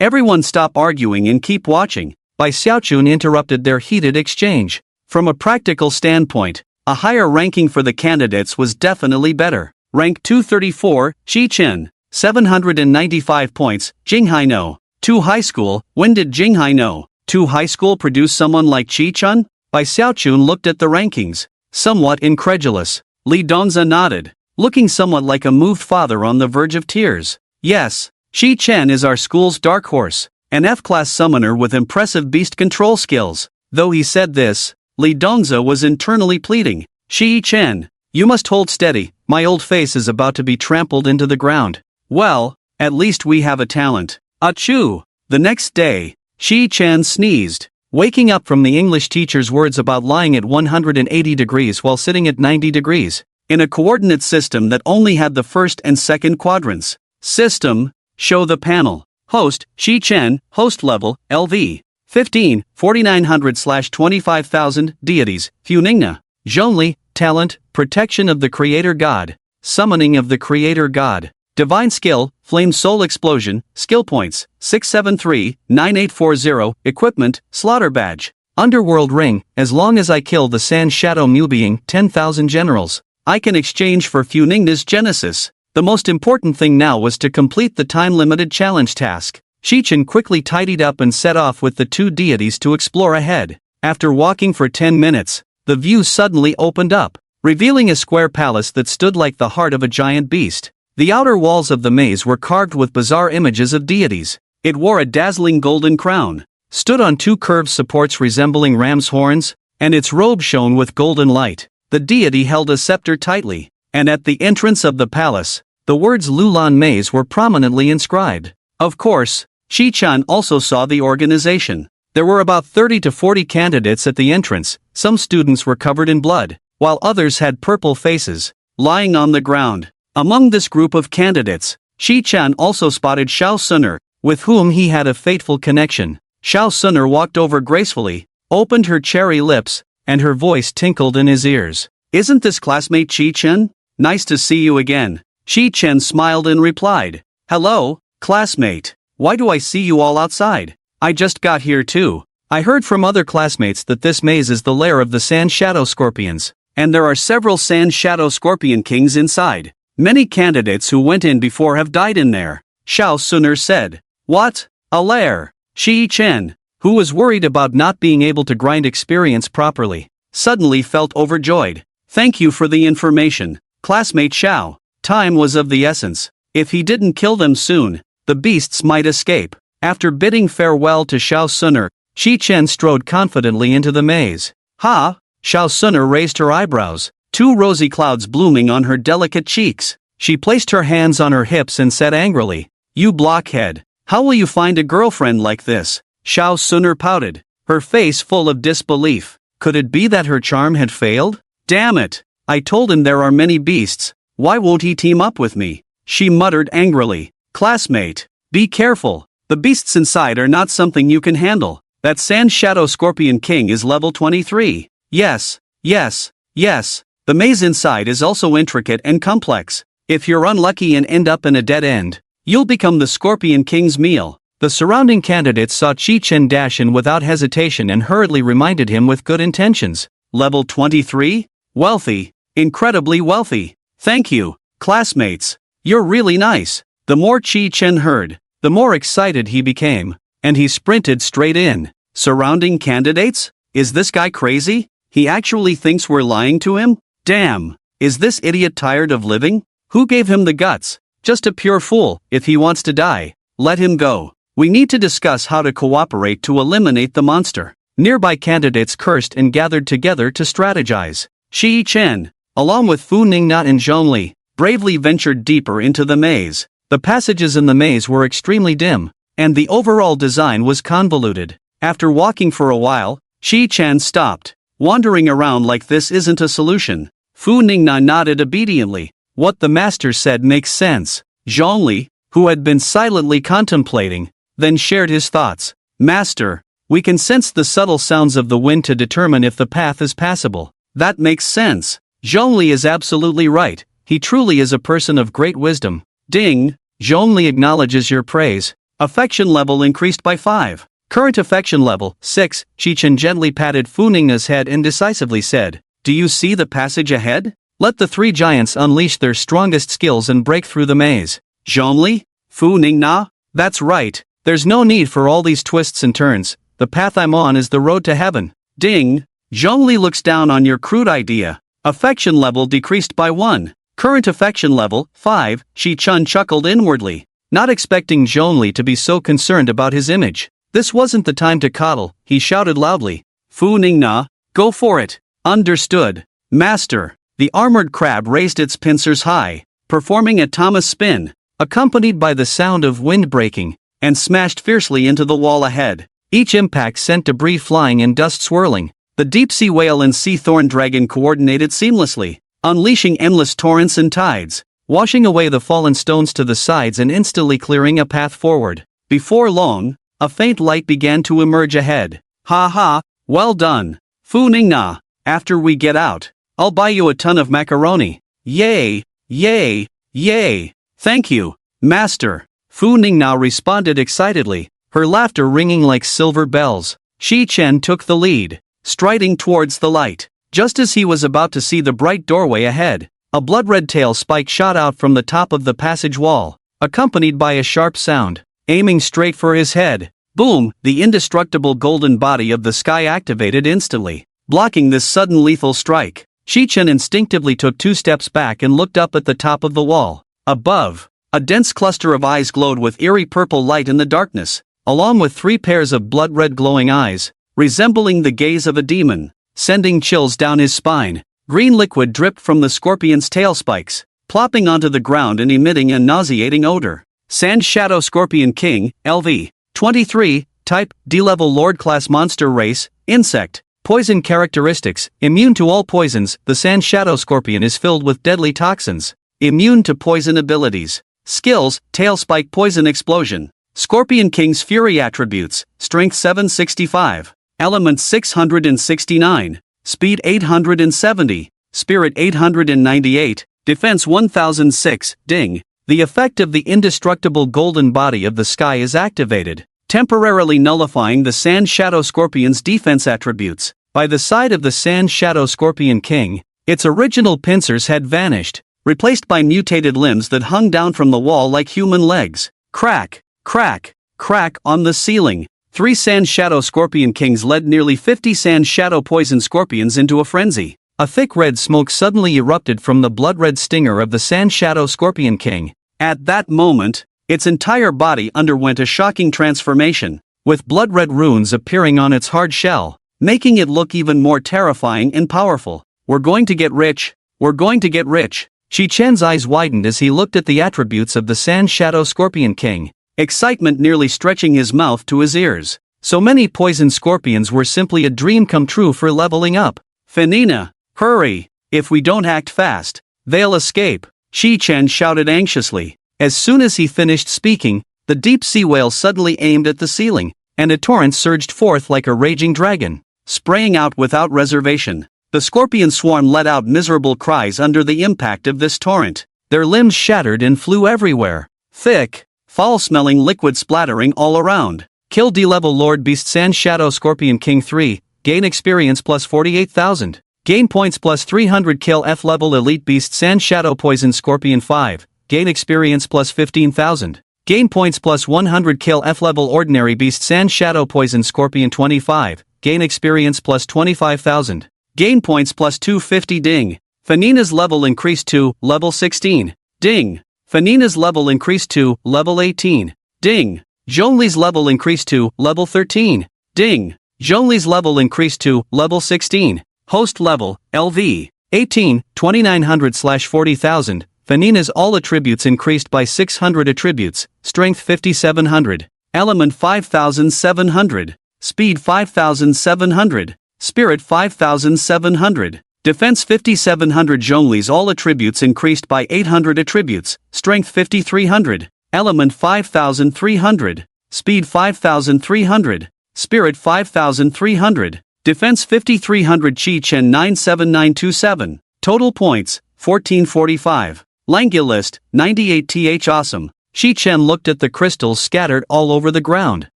everyone stop arguing and keep watching. Bai Xiaochun interrupted their heated exchange. From a practical standpoint, a higher ranking for the candidates was definitely better. Rank 234, Qi Chen, 795 points, Jinghai No. 2 High School. When did Jinghai No. 2 High School produce someone like Qi Chen? Bai Xiaochun looked at the rankings, somewhat incredulous. Li Donza nodded, looking somewhat like a moved father on the verge of tears. Yes, Qi Chen is our school's dark horse, an F-class summoner with impressive beast control skills. Though he said this, Li Donza was internally pleading, Qi Chen, you must hold steady, my old face is about to be trampled into the ground. Well, at least we have a talent. Achoo! The next day, Qi Chen sneezed, waking up from the English teacher's words about lying at 180 degrees while sitting at 90 degrees, in a coordinate system that only had the first and second quadrants. System, show the panel. Host, Qi Chen, host level, LV. 15, 4900/25,000, deities, Funingna. Zhongli, talent, protection of the creator god. Summoning of the creator god. Divine skill, flame soul explosion, skill points, 673-9840, equipment, slaughter badge. Underworld ring, as long as I kill the sand shadow mu being 10,000 generals, I can exchange for Funingna's genesis. The most important thing now was to complete the time-limited challenge task. Qichen quickly tidied up and set off with the 2 deities to explore ahead. After walking for 10 minutes, the view suddenly opened up, revealing a square palace that stood like the heart of a giant beast. The outer walls of the maze were carved with bizarre images of deities. It wore a dazzling golden crown, stood on 2 curved supports resembling ram's horns, and its robe shone with golden light. The deity held a scepter tightly, and at the entrance of the palace, the words Lulan Maze were prominently inscribed. Of course, Qi Chen also saw the organization. There were about 30 to 40 candidates at the entrance. Some students were covered in blood, while others had purple faces, lying on the ground. Among this group of candidates, Qi Chen also spotted Xiao Suner, with whom he had a fateful connection. Xiao Suner walked over gracefully, opened her cherry lips, and her voice tinkled in his ears. Isn't this classmate Qi Chen? Nice to see you again. Qi Chen smiled and replied, Hello, classmate. Why do I see you all outside? I just got here too. I heard from other classmates that this maze is the lair of the Sand Shadow Scorpions, and there are several Sand Shadow Scorpion Kings inside. Many candidates who went in before have died in there. Xiao Suner said. What? A lair? Qi Chen, who was worried about not being able to grind experience properly, suddenly felt overjoyed. Thank you for the information, classmate Xiao. Time was of the essence. If he didn't kill them soon, the beasts might escape. After bidding farewell to Xiao Suner, Qi Chen strode confidently into the maze. Ha! Xiao Suner raised her eyebrows, two rosy clouds blooming on her delicate cheeks. She placed her hands on her hips and said angrily, "You blockhead, how will you find a girlfriend like this?" Xiao Suner pouted, her face full of disbelief. Could it be that her charm had failed? Damn it! I told him there are many beasts, why won't he team up with me? She muttered angrily. Classmate, be careful, the beasts inside are not something you can handle. That Sand Shadow Scorpion King is level 23. Yes. The maze inside is also intricate and complex. If you're unlucky and end up in a dead end, you'll become the Scorpion King's meal. The surrounding candidates saw Chi-Chen dash in without hesitation and hurriedly reminded him with good intentions. Level 23? Wealthy. Incredibly wealthy. Thank you, classmates. You're really nice. The more Chi-Chen heard, the more excited he became, and he sprinted straight in. Surrounding candidates? Is this guy crazy? He actually thinks we're lying to him? Damn. Is this idiot tired of living? Who gave him the guts? Just a pure fool. If he wants to die, let him go. We need to discuss how to cooperate to eliminate the monster. Nearby candidates cursed and gathered together to strategize. Chi-Chen, along with Fu Ningna and Zhongli, bravely ventured deeper into the maze. The passages in the maze were extremely dim, and the overall design was convoluted. After walking for a while, Chi-Chen stopped. Wandering around like this isn't a solution. Fu Ningna nodded obediently. What the master said makes sense. Zhongli, who had been silently contemplating, then shared his thoughts. Master, we can sense the subtle sounds of the wind to determine if the path is passable. That makes sense. Zhongli is absolutely right. He truly is a person of great wisdom. Ding, Zhongli acknowledges your praise. Affection level increased by 5. Current affection level, 6. Chi-Chen gently patted Fu Ningna's head and decisively said, "Do you see the passage ahead? Let the three giants unleash their strongest skills and break through the maze." Zhongli? Fu Ningna? That's right. There's no need for all these twists and turns. The path I'm on is the road to heaven. Ding, Zhongli looks down on your crude idea. Affection level decreased by 1. Current affection level, 5. Chi-Chen chuckled inwardly, not expecting Zhongli to be so concerned about his image. This wasn't the time to coddle, he shouted loudly. Fu Ningna, go for it. Understood. Master. The armored crab raised its pincers high, performing a Thomas spin, accompanied by the sound of wind breaking, and smashed fiercely into the wall ahead. Each impact sent debris flying and dust swirling. The deep-sea whale and sea thorn dragon coordinated seamlessly, unleashing endless torrents and tides, washing away the fallen stones to the sides and instantly clearing a path forward. Before long, a faint light began to emerge ahead. Ha ha, well done, Fu Ningna. After we get out, I'll buy you a ton of macaroni. Yay, yay, yay. Thank you, Master. Fu Ningna responded excitedly, her laughter ringing like silver bells. Chi-Chen took the lead, striding towards the light. Just as he was about to see the bright doorway ahead, a blood-red tail spike shot out from the top of the passage wall, accompanied by a sharp sound, aiming straight for his head. Boom! The indestructible golden body of the sky activated instantly, blocking this sudden lethal strike. Chi-Chen instinctively took 2 steps back and looked up at the top of the wall. Above, a dense cluster of eyes glowed with eerie purple light in the darkness, along with 3 pairs of blood-red glowing eyes, resembling the gaze of a demon, sending chills down his spine. Green liquid dripped from the scorpion's tail spikes, plopping onto the ground and emitting a nauseating odor. Sand Shadow Scorpion King, LV. 23, Type, D-level Lord Class Monster Race, Insect. Poison characteristics, immune to all poisons. The Sand Shadow Scorpion is filled with deadly toxins. Immune to poison abilities. Skills, Tail Spike Poison Explosion. Scorpion King's Fury Attributes, Strength 765. Element 669. Speed 870. Spirit 898. Defense 1006. Ding. The effect of the indestructible golden body of the sky is activated, temporarily nullifying the Sand Shadow Scorpion's defense attributes. By the side of the Sand Shadow Scorpion King, its original pincers had vanished, replaced by mutated limbs that hung down from the wall like human legs. Crack, crack, crack on the ceiling. 3 Sand Shadow Scorpion Kings led nearly 50 Sand Shadow Poison Scorpions into a frenzy. A thick red smoke suddenly erupted from the blood-red stinger of the Sand Shadow Scorpion King. At that moment, its entire body underwent a shocking transformation, with blood-red runes appearing on its hard shell. making it look even more terrifying and powerful. We're going to get rich. We're going to get rich. Shi Chen's eyes widened as he looked at the attributes of the Sand Shadow Scorpion King, excitement nearly stretching his mouth to his ears. So many poison scorpions were simply a dream come true for leveling up. Fanina, hurry! If we don't act fast, they'll escape, Shi Chen shouted anxiously. As soon as he finished speaking, the deep sea whale suddenly aimed at the ceiling, and a torrent surged forth like a raging dragon, spraying out without reservation. The scorpion swarm let out miserable cries under the impact of this torrent. Their limbs shattered and flew everywhere. Thick, foul-smelling liquid splattering all around. Kill D-level Lord Beast Sand Shadow Scorpion King 3, gain experience plus 48,000. Gain points plus 300. Kill F-level Elite Beast Sand Shadow Poison Scorpion 5, gain experience plus 15,000. Gain points plus 100. Kill F-level Ordinary Beast Sand Shadow Poison Scorpion 25, gain experience plus 25,000. Gain points plus 250. Ding. Fanina's level increased to level 16. Ding. Fanina's level increased to level 18. Ding. Zhongli's level increased to level 13. Ding. Zhongli's level increased to level 16. Host level, LV, 18, 2900/40,000. Fanina's all attributes increased by 600 attributes, strength 5700, element 5700, speed 5700, spirit 5700, defense 5700. Zhongli's all attributes increased by 800 attributes, strength 5300, element 5300, speed 5300, spirit 5300, defense 5300. Chi Chen 97927, total points 1445. Langulist 98th. Awesome. Shi Chen looked at the crystals scattered all over the ground,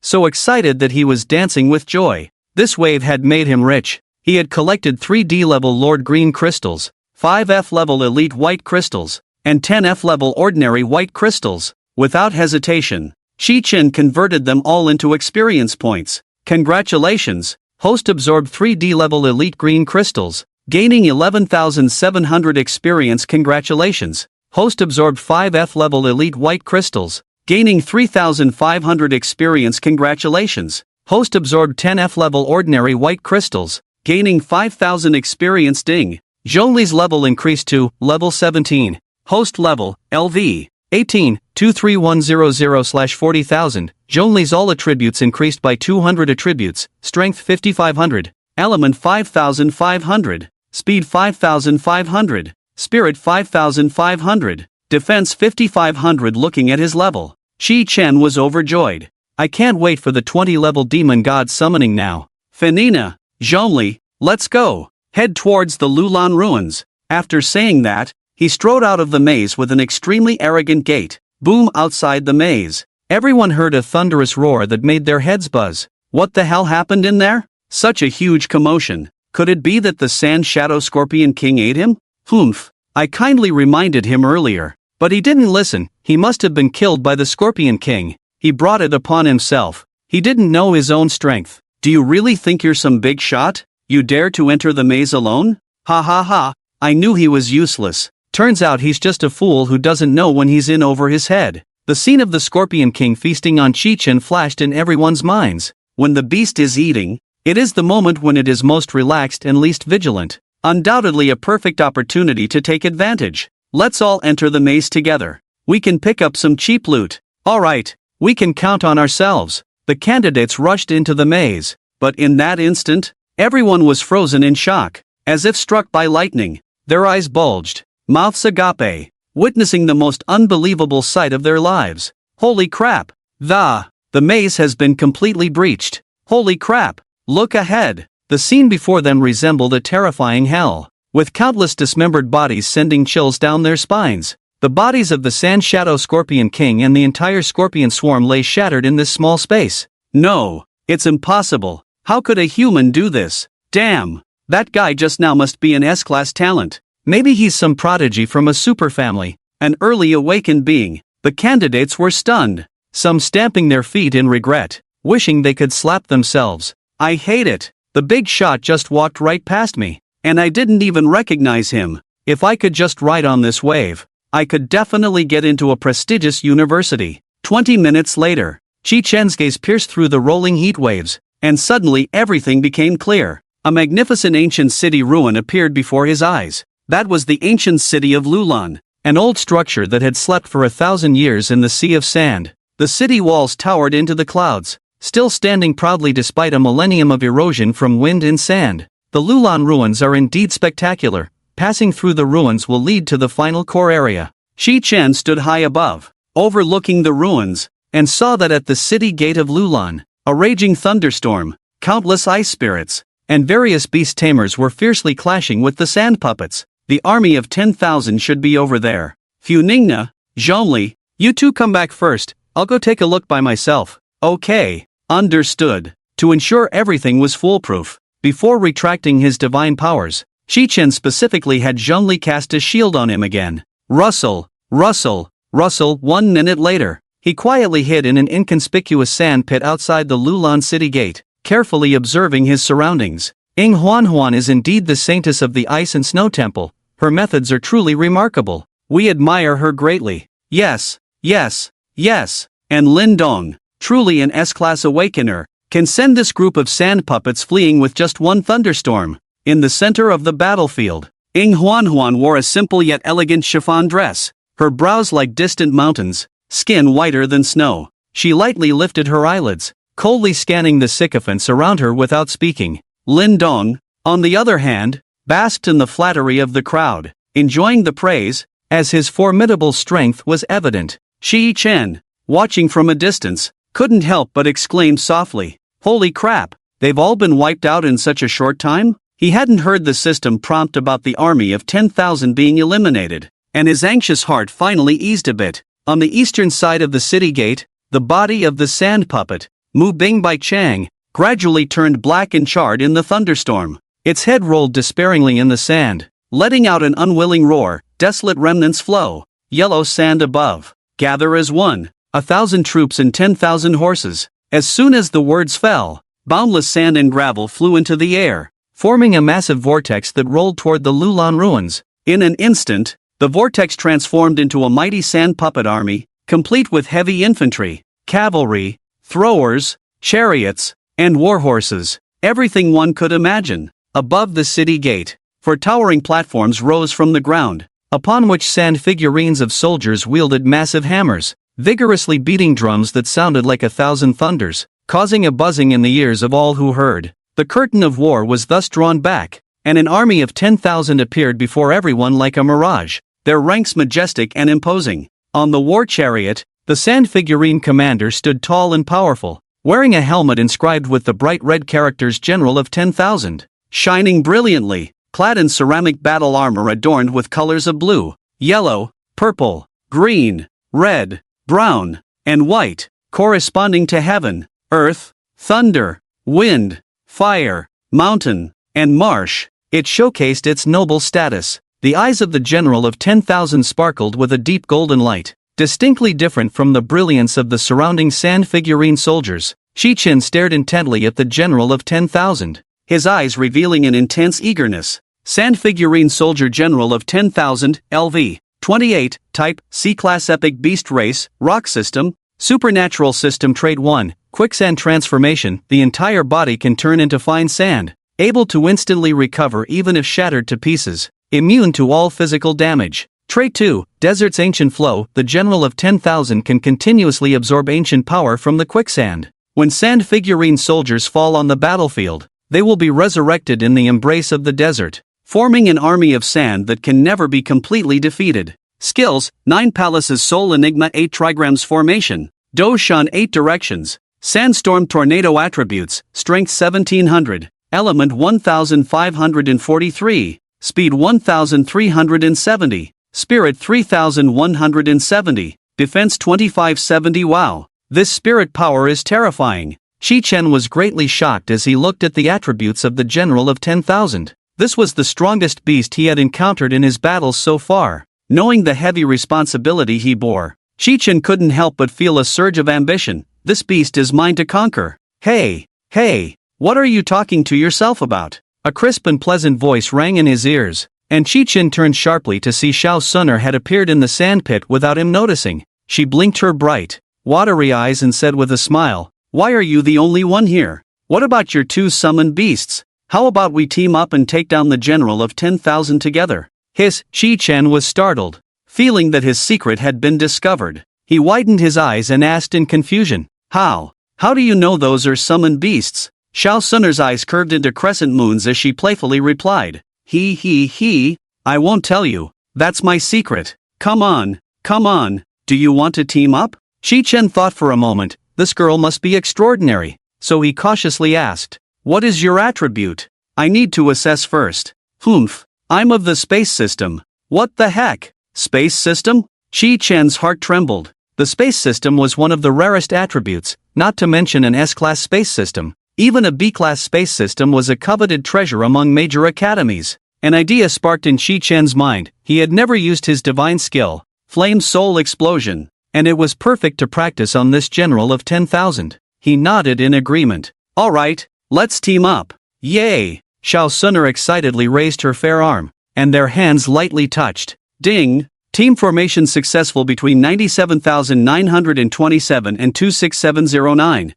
so excited that he was dancing with joy. This wave had made him rich. He had collected 3 D-level Lord Green crystals, 5 F-level Elite White crystals, and 10 F-level Ordinary White crystals. Without hesitation, Shi Chen converted them all into experience points. Congratulations! Host absorbed 3 D-level Elite Green crystals, gaining 11,700 experience. Congratulations! Host absorbed 5 F-level Elite White crystals, gaining 3,500 experience. Congratulations! Host absorbed 10 F-level Ordinary White crystals, gaining 5,000 experience. Ding. Zhongli's level increased to level 17. Host level, LV, 18, 23100/40,000. Zhongli's all attributes increased by 200 attributes, strength 5500, element 5500, speed 5500, spirit 5500, defense 5500. Looking at his level, Shi Chen was overjoyed. I can't wait for the 20-level demon god summoning now. Fanina, Zhongli, let's go. Head towards the Lulan ruins. After saying that, he strode out of the maze with an extremely arrogant gait. Boom! Outside the maze, everyone heard a thunderous roar that made their heads buzz. What the hell happened in there? Such a huge commotion. Could it be that the Sand Shadow Scorpion King ate him? Humph. I kindly reminded him earlier, but he didn't listen. He must have been killed by the Scorpion King. He brought it upon himself. He didn't know his own strength. Do you really think you're some big shot? You dare to enter the maze alone? Ha ha ha. I knew he was useless. Turns out he's just a fool who doesn't know when he's in over his head. The scene of the Scorpion King feasting on Shi Chen flashed in everyone's minds. When the beast is eating, it is the moment when it is most relaxed and least vigilant. Undoubtedly a perfect opportunity to take advantage. Let's all enter the maze together. We can pick up some cheap loot. Alright, we can count on ourselves. The candidates rushed into the maze, but in that instant, everyone was frozen in shock, as if struck by lightning. Their eyes bulged, mouths agape, witnessing the most unbelievable sight of their lives. Holy crap! The maze has been completely breached. Holy crap! Look ahead! The scene before them resembled a terrifying hell, with countless dismembered bodies sending chills down their spines. The bodies of the Sand Shadow Scorpion King and the entire scorpion swarm lay shattered in this small space. No, it's impossible. How could a human do this? Damn! That guy just now must be an S-class talent. Maybe he's some prodigy from a super family, an early awakened being. The candidates were stunned, some stamping their feet in regret, wishing they could slap themselves. I hate it. The big shot just walked right past me, and I didn't even recognize him. If I could just ride on this wave, I could definitely get into a prestigious university. 20 minutes later, Shi Chen's gaze pierced through the rolling heat waves, and suddenly everything became clear. A magnificent ancient city ruin appeared before his eyes. That was the ancient city of Lulan, an old structure that had slept for 1,000 years in the sea of sand. The city walls towered into the clouds, still standing proudly despite a millennium of erosion from wind and sand. The Lulan ruins are indeed spectacular. Passing through the ruins will lead to the final core area. Shi Chen stood high above, overlooking the ruins, and saw that at the city gate of Lulan, a raging thunderstorm, countless ice spirits, and various beast tamers were fiercely clashing with the sand puppets. The army of 10,000 should be over there. Fu Ningna, Zhongli, you two come back first, I'll go take a look by myself. Okay, understood. To ensure everything was foolproof, before retracting his divine powers, Shi Chen specifically had Zhongli cast a shield on him again. Rustle, rustle, rustle. 1 minute later, he quietly hid in an inconspicuous sand pit outside the Lulan city gate, carefully observing his surroundings. Ying Huanhuan is indeed the saintess of the ice and snow temple. Her methods are truly remarkable. We admire her greatly. Yes, yes, yes. And Lin Dong, truly an S-class awakener, can send this group of sand puppets fleeing with just one thunderstorm. In the center of the battlefield, Ying Huanhuan wore a simple yet elegant chiffon dress, her brows like distant mountains, skin whiter than snow. She lightly lifted her eyelids, coldly scanning the sycophants around her without speaking. Lin Dong, on the other hand, basked in the flattery of the crowd, enjoying the praise, as his formidable strength was evident. Shi Chen, watching from a distance, couldn't help but exclaim softly, "Holy crap, they've all been wiped out in such a short time?" He hadn't heard the system prompt about the army of 10,000 being eliminated, and his anxious heart finally eased a bit. On the eastern side of the city gate, the body of the sand puppet, Mu Bing Bai Chang, gradually turned black and charred in the thunderstorm. Its head rolled despairingly in the sand, letting out an unwilling roar. Desolate remnants flow. Yellow sand above. Gather as one. 1,000 troops and 10,000 horses. As soon as the words fell, boundless sand and gravel flew into the air, forming a massive vortex that rolled toward the Lulan ruins. In an instant, the vortex transformed into a mighty sand puppet army, complete with heavy infantry, cavalry, throwers, chariots, and war horses. Everything one could imagine. Above the city gate, four towering platforms rose from the ground, upon which sand figurines of soldiers wielded massive hammers, vigorously beating drums that sounded like 1,000 thunders, causing a buzzing in the ears of all who heard. The curtain of war was thus drawn back, and an army of 10,000 appeared before everyone like a mirage, their ranks majestic and imposing. On the war chariot, the sand figurine commander stood tall and powerful, wearing a helmet inscribed with the bright red characters General of 10,000, shining brilliantly, clad in ceramic battle armor adorned with colors of blue, yellow, purple, green, red, brown, and white, corresponding to heaven, earth, thunder, wind, fire, mountain, and marsh. It showcased its noble status. The eyes of the General of 10,000 sparkled with a deep golden light, distinctly different from the brilliance of the surrounding sand figurine soldiers. Shi Chen stared intently at the General of 10,000, his eyes revealing an intense eagerness. Sand figurine soldier General of 10,000, LV, 28, type, C-class epic beast race, rock system, supernatural system trait 1, quicksand transformation. The entire body can turn into fine sand, able to instantly recover even if shattered to pieces, immune to all physical damage. Trait 2, desert's ancient flow. The General of 10,000 can continuously absorb ancient power from the quicksand. When sand figurine soldiers fall on the battlefield, they will be resurrected in the embrace of the desert, forming an army of sand that can never be completely defeated. Skills, 9 Palaces Soul Enigma 8 Trigrams Formation, Doshan 8 Directions, Sandstorm Tornado Attributes, Strength 1700, Element 1543, Speed 1370, Spirit 3170, Defense 2570. Wow, this spirit power is terrifying. Shi Chen was greatly shocked as he looked at the attributes of the General of 10,000. This was the strongest beast he had encountered in his battles so far. Knowing the heavy responsibility he bore, Shi Chen couldn't help but feel a surge of ambition. This beast is mine to conquer. Hey, what are you talking to yourself about? A crisp and pleasant voice rang in his ears, and Shi Chen turned sharply to see Xiao Suner had appeared in the sandpit without him noticing. She blinked her bright, watery eyes and said with a smile, "Why are you the only one here? What about your two summoned beasts? How about we team up and take down the general of 10,000 together? Shi-chan was startled, feeling that his secret had been discovered. He widened his eyes and asked in confusion, How? How do you know those are summoned beasts? Xiao Sunner's eyes curved into crescent moons as she playfully replied, I won't tell you. That's my secret. Come on. Do you want to team up? Shi-chen thought for a moment, this girl must be extraordinary, so he cautiously asked, What is your attribute? I need to assess first. I'm of the space system. What the heck? Space system? Shi-chen's heart trembled. The space system was one of the rarest attributes, not to mention an S-class space system. Even a B-class space system was a coveted treasure among major academies. An idea sparked in Shi-chen's mind. He had never used his divine skill, Flame Soul Explosion, and it was perfect to practice on this general of 10,000. He nodded in agreement. Alright, let's team up. Yay! Xiao Sunner excitedly raised her fair arm, and their hands lightly touched. Ding! Team formation successful between 97,927 and 26709.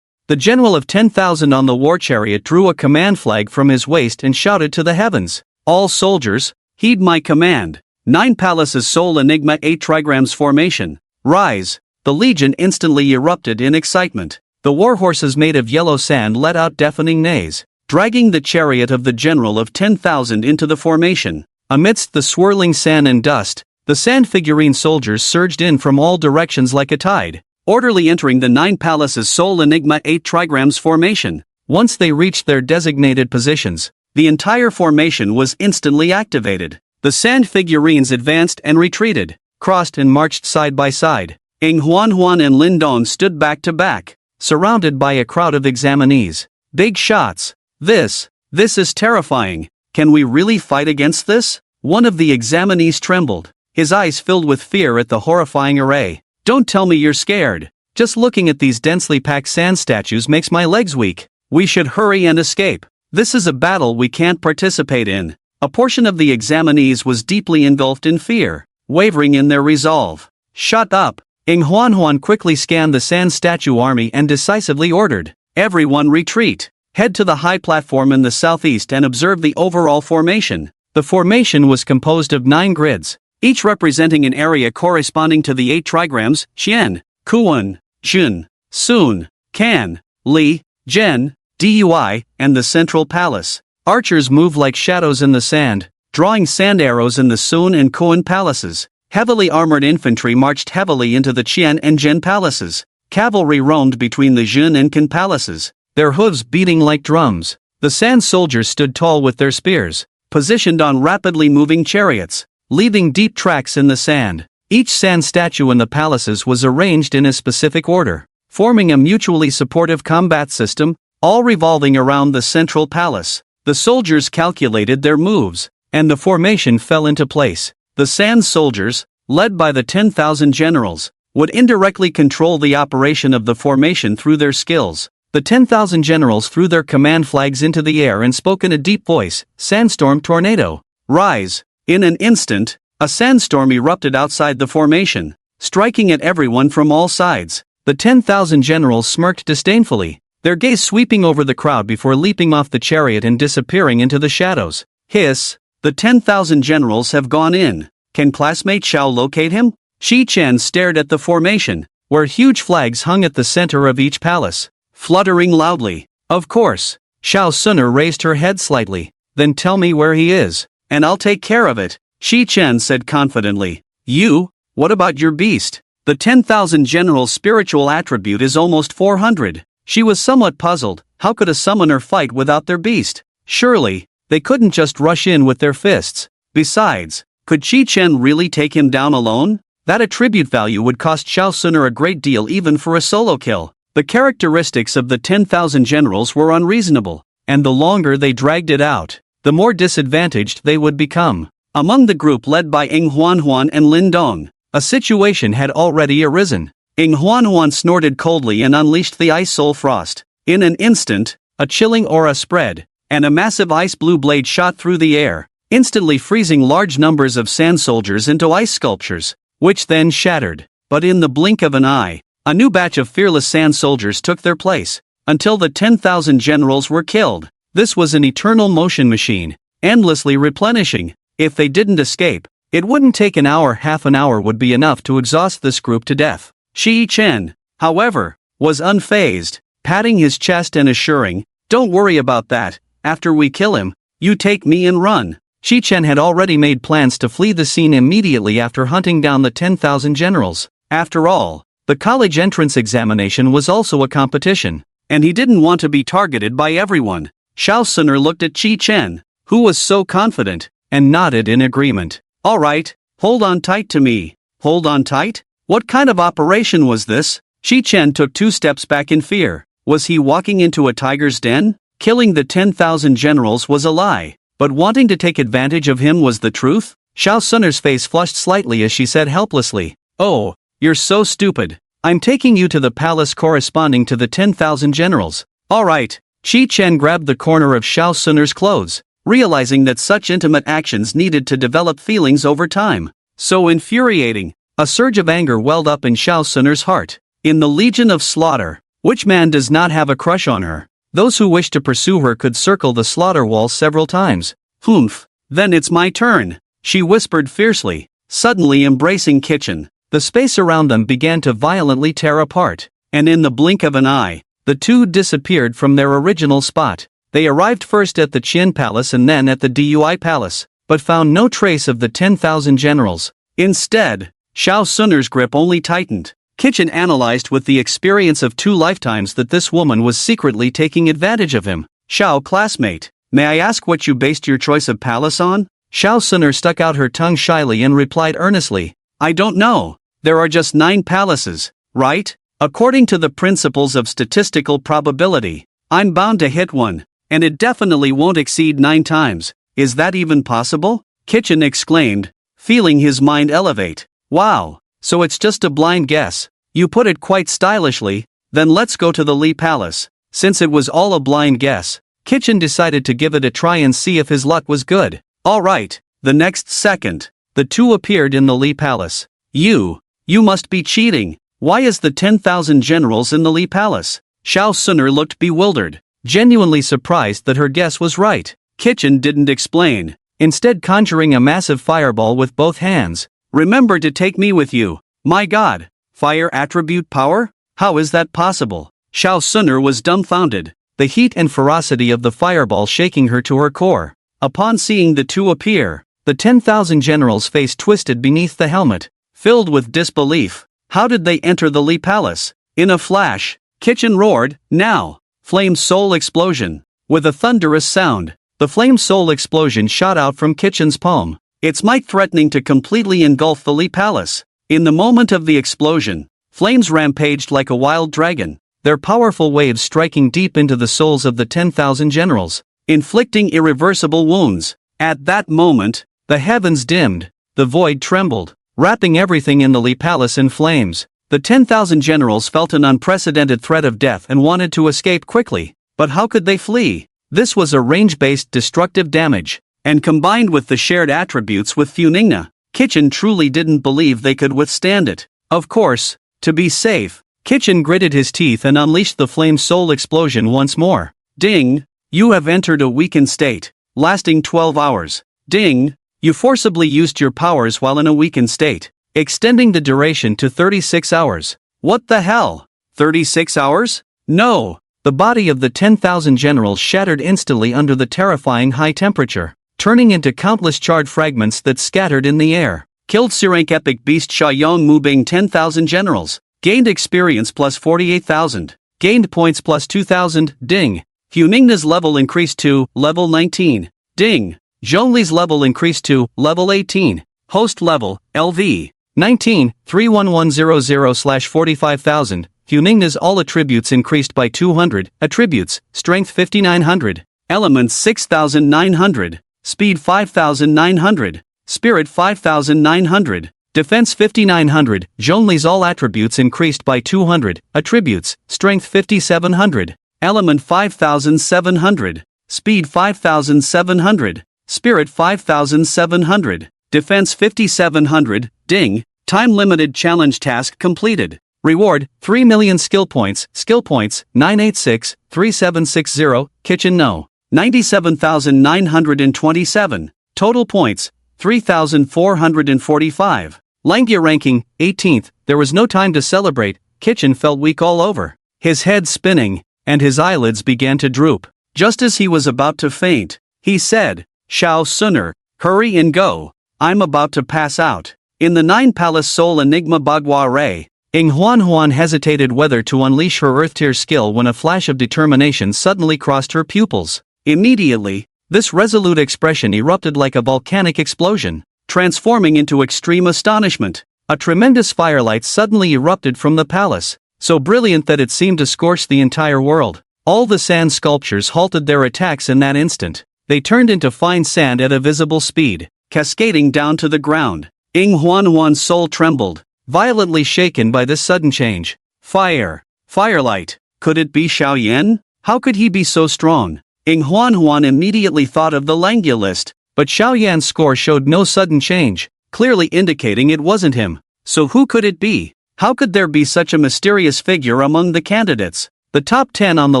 The general of 10,000 on the war chariot drew a command flag from his waist and shouted to the heavens, All soldiers, heed my command. 9 Palaces Soul Enigma 8 Trigrams Formation. Rise! The legion instantly erupted in excitement. The war horses made of yellow sand let out deafening neighs, dragging the chariot of the general of 10,000 into the formation. Amidst the swirling sand and dust, the sand figurine soldiers surged in from all directions like a tide, orderly entering the 9 Palaces Soul Enigma 8 Trigrams Formation. Once they reached their designated positions, the entire formation was instantly activated. The sand figurines advanced and retreated, crossed and marched side by side. Ing Huan and Lin Dong stood back to back, surrounded by a crowd of examinees. Big shots. This is terrifying. Can we really fight against this? One of the examinees trembled, his eyes filled with fear at the horrifying array. Don't tell me you're scared. Just looking at these densely packed sand statues makes my legs weak. We should hurry and escape. This is a battle we can't participate in. A portion of the examinees was deeply engulfed in fear, wavering in their resolve. Shut up! Ing Huan quickly scanned the sand statue army and decisively ordered, Everyone retreat! Head to the high platform in the southeast and observe the overall formation. The formation was composed of 9 grids, each representing an area corresponding to the 8 trigrams, Xian, Kuan, Jun, Sun, Kan, Li, Zhen, Dui, and the central palace. Archers move like shadows in the sand, drawing sand arrows in the Sun and Kuan palaces. Heavily armored infantry marched heavily into the Qian and Zhen palaces. Cavalry roamed between the Jun and Kan palaces, their hooves beating like drums. The sand soldiers stood tall with their spears, positioned on rapidly moving chariots, leaving deep tracks in the sand. Each sand statue in the palaces was arranged in a specific order, forming a mutually supportive combat system, all revolving around the central palace. The soldiers calculated their moves, and the formation fell into place. The sand soldiers, led by the 10,000 generals, would indirectly control the operation of the formation through their skills. The 10,000 generals threw their command flags into the air and spoke in a deep voice, Sandstorm Tornado. Rise! In an instant, a sandstorm erupted outside the formation, striking at everyone from all sides. The 10,000 generals smirked disdainfully, their gaze sweeping over the crowd before leaping off the chariot and disappearing into the shadows. Hiss! The 10,000 generals have gone in. Can classmate Xiao locate him? Shi-chan stared at the formation, where huge flags hung at the center of each palace, fluttering loudly. Of course. Xiao Sunner raised her head slightly. Then tell me where he is, and I'll take care of it. Shi-chan said confidently. You? What about your beast? The 10,000 general's spiritual attribute is almost 400. She was somewhat puzzled. How could a summoner fight without their beast? Surely, they couldn't just rush in with their fists. Besides, could Shi-chen really take him down alone? That attribute value would cost Xiao Sunner a great deal even for a solo kill. The characteristics of the 10,000 generals were unreasonable, and the longer they dragged it out, the more disadvantaged they would become. Among the group led by Ing Huan and Lin Dong, a situation had already arisen. Ing Huan snorted coldly and unleashed the Ice Soul Frost. In an instant, a chilling aura spread, and a massive ice blue blade shot through the air, instantly freezing large numbers of sand soldiers into ice sculptures, which then shattered. But in the blink of an eye, a new batch of fearless sand soldiers took their place. until the 10,000 generals were killed. This was an eternal motion machine, endlessly replenishing. If they didn't escape, it wouldn't take an hour. Half an hour would be enough to exhaust this group to death. Shi Chen, however, was unfazed, patting his chest and assuring, "Don't worry about that, after we kill him, you take me and run." Shi Chen had already made plans to flee the scene immediately after hunting down the 10,000 generals. After all, the college entrance examination was also a competition, and he didn't want to be targeted by everyone. Xiao Suner looked at Shi Chen, who was so confident, and nodded in agreement. "All right, hold on tight to me." Hold on tight? What kind of operation was this? Shi Chen took 2 steps back in fear. Was he walking into a tiger's den? Killing the 10,000 generals was a lie, but wanting to take advantage of him was the truth? Xiao Suner's face flushed slightly as she said helplessly, "Oh, you're so stupid. I'm taking you to the palace corresponding to the 10,000 generals." "All right." Shi Chen grabbed the corner of Xiao Suner's clothes, realizing that such intimate actions needed to develop feelings over time. So infuriating. A surge of anger welled up in Xiao Suner's heart. In the Legion of Slaughter, which man does not have a crush on her? Those who wish to pursue her could circle the slaughter wall several times. "Humph, then it's my turn," she whispered fiercely, suddenly embracing Kitchen. The space around them began to violently tear apart, and in the blink of an eye, the two disappeared from their original spot. They arrived first at the Qian Palace and then at the Dui Palace, but found no trace of the 10,000 generals. Instead, Xiao Suner's grip only tightened. Kitchen analyzed with the experience of 2 lifetimes that this woman was secretly taking advantage of him. "Xiao classmate, may I ask what you based your choice of palace on?" Xiao Suner stuck out her tongue shyly and replied earnestly, "I don't know. There are just 9 palaces, right? According to the principles of statistical probability, I'm bound to hit one, and it definitely won't exceed 9 times. Is that even possible?" Kitchen exclaimed, feeling his mind elevate. "Wow, so it's just a blind guess. You put it quite stylishly. Then let's go to the Li Palace." Since it was all a blind guess, Kitchen decided to give it a try and see if his luck was good. All right. The next second, the two appeared in the Li Palace. You must be cheating. Why is the 10,000 generals in the Li Palace?" Xiao Suner looked bewildered, genuinely surprised that her guess was right. Kitchen didn't explain, instead conjuring a massive fireball with both hands. "Remember to take me with you." My god, fire attribute power? How is that possible? Xiao Suner was dumbfounded, the heat and ferocity of the fireball shaking her to her core. Upon seeing the two appear, the 10,000 generals' face twisted beneath the helmet, filled with disbelief. How did they enter the Li Palace? In a flash, Kitchen roared, "Now!" Flame Soul Explosion. With a thunderous sound, the Flame Soul Explosion shot out from Kitchen's palm, its might threatening to completely engulf the Li Palace. In the moment of the explosion, flames rampaged like a wild dragon, their powerful waves striking deep into the souls of the 10,000 generals, inflicting irreversible wounds. At that moment, the heavens dimmed, the void trembled, wrapping everything in the Li Palace in flames. The 10,000 generals felt an unprecedented threat of death and wanted to escape quickly, but how could they flee? This was a range-based destructive damage, and combined with the shared attributes with Funingna, Kitchen truly didn't believe they could withstand it. Of course, to be safe, Kitchen gritted his teeth and unleashed the Flame Soul Explosion once more. Ding! You have entered a weakened state, lasting 12 hours. Ding! You forcibly used your powers while in a weakened state, extending the duration to 36 hours. What the hell? 36 hours? No! The body of the 10,000 generals shattered instantly under the terrifying high temperature, turning into countless charred fragments that scattered in the air. Killed Sirank Epic Beast Sha Yong Mubing 10,000 generals. Gained experience plus 48,000. Gained points plus 2,000. Ding! Huningna's level increased to level 19. Ding! Zhongli's level increased to level 18. Host level, LV 19, 31100/45,000. Huningna's all attributes increased by 200. Attributes, Strength 5,900. Elements 6,900. Speed 5,900. Spirit 5,900. Defense 5,900. Zhongli's all attributes increased by 200. Attributes, Strength 5,700. Element 5,700. Speed 5,700. Spirit 5,700. Defense 5,700. Ding! Time-limited challenge task completed. Reward, 3 million skill points, 986-3760, kitchen no. 97,927, total points, 3,445. Langya ranking, 18th, there was no time to celebrate, Kitchen felt weak all over. His head spinning, and his eyelids began to droop. Just as he was about to faint, he said, "Shao Suner, hurry and go, I'm about to pass out." In the 9 Palace Soul Enigma Bagua Ray, Ng Huan hesitated whether to unleash her Earth-tier skill when a flash of determination suddenly crossed her pupils. Immediately, this resolute expression erupted like a volcanic explosion, transforming into extreme astonishment. A tremendous firelight suddenly erupted from the palace, so brilliant that it seemed to scorch the entire world. All the sand sculptures halted their attacks in that instant. They turned into fine sand at a visible speed, cascading down to the ground. Ng Huan's soul trembled, violently shaken by this sudden change. Fire! Firelight! Could it be Xiao Yan? How could he be so strong? Ng Huan immediately thought of the Langya list, but Xiao Yan's score showed no sudden change, clearly indicating it wasn't him. So who could it be? How could there be such a mysterious figure among the candidates? The top 10 on the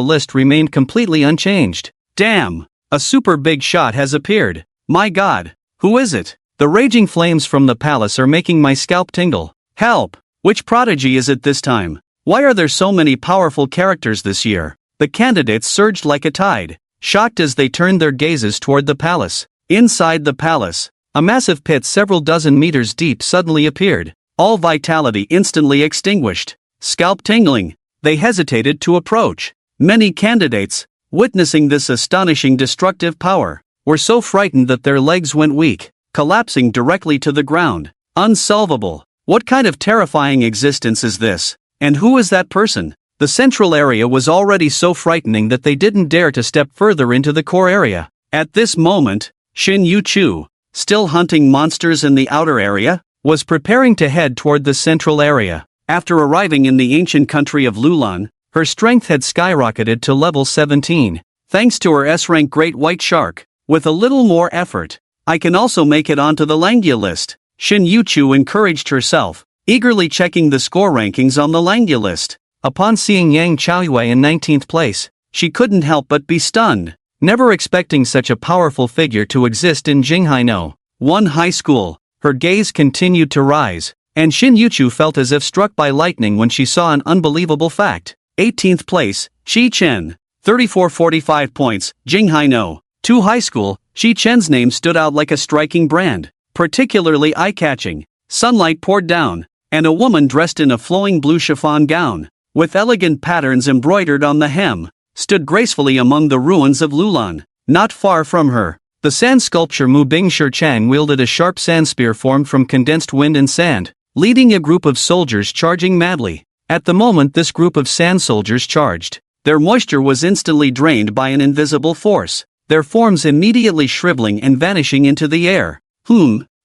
list remained completely unchanged. Damn! A super big shot has appeared. My god! Who is it? The raging flames from the palace are making my scalp tingle. Help! Which prodigy is it this time? Why are there so many powerful characters this year? The candidates surged like a tide, shocked as they turned their gazes toward the palace. Inside the palace, a massive pit several dozen meters deep suddenly appeared, all vitality instantly extinguished. Scalp tingling, they hesitated to approach. Many candidates, witnessing this astonishing destructive power, were so frightened that their legs went weak, collapsing directly to the ground. Unsolvable. What kind of terrifying existence is this? And who is that person? The central area was already so frightening that they didn't dare to step further into the core area. At this moment, Xin Yuchu, still hunting monsters in the outer area, was preparing to head toward the central area. After arriving in the ancient country of Lulan, her strength had skyrocketed to level 17, thanks to her S-rank Great White Shark. With a little more effort, I can also make it onto the Langya list, Xin Yuchu encouraged herself, eagerly checking the score rankings on the Langya list. Upon seeing Yang Chaoyue in 19th place, she couldn't help but be stunned, never expecting such a powerful figure to exist in Jinghaino. One high school. Her gaze continued to rise, and Xin Yuchu felt as if struck by lightning when she saw an unbelievable fact. 18th place, Shi Chen. 3445 points, Jinghaino. 2 high school. Shi Chen's name stood out like a striking brand, particularly eye-catching. Sunlight poured down, and a woman dressed in a flowing blue chiffon gown, with elegant patterns embroidered on the hem, stood gracefully among the ruins of Lulan. Not far from her, the sand sculpture Mu Bing Chang wielded a sharp sand spear formed from condensed wind and sand, leading a group of soldiers charging madly. At the moment this group of sand soldiers charged, their moisture was instantly drained by an invisible force, their forms immediately shriveling and vanishing into the air.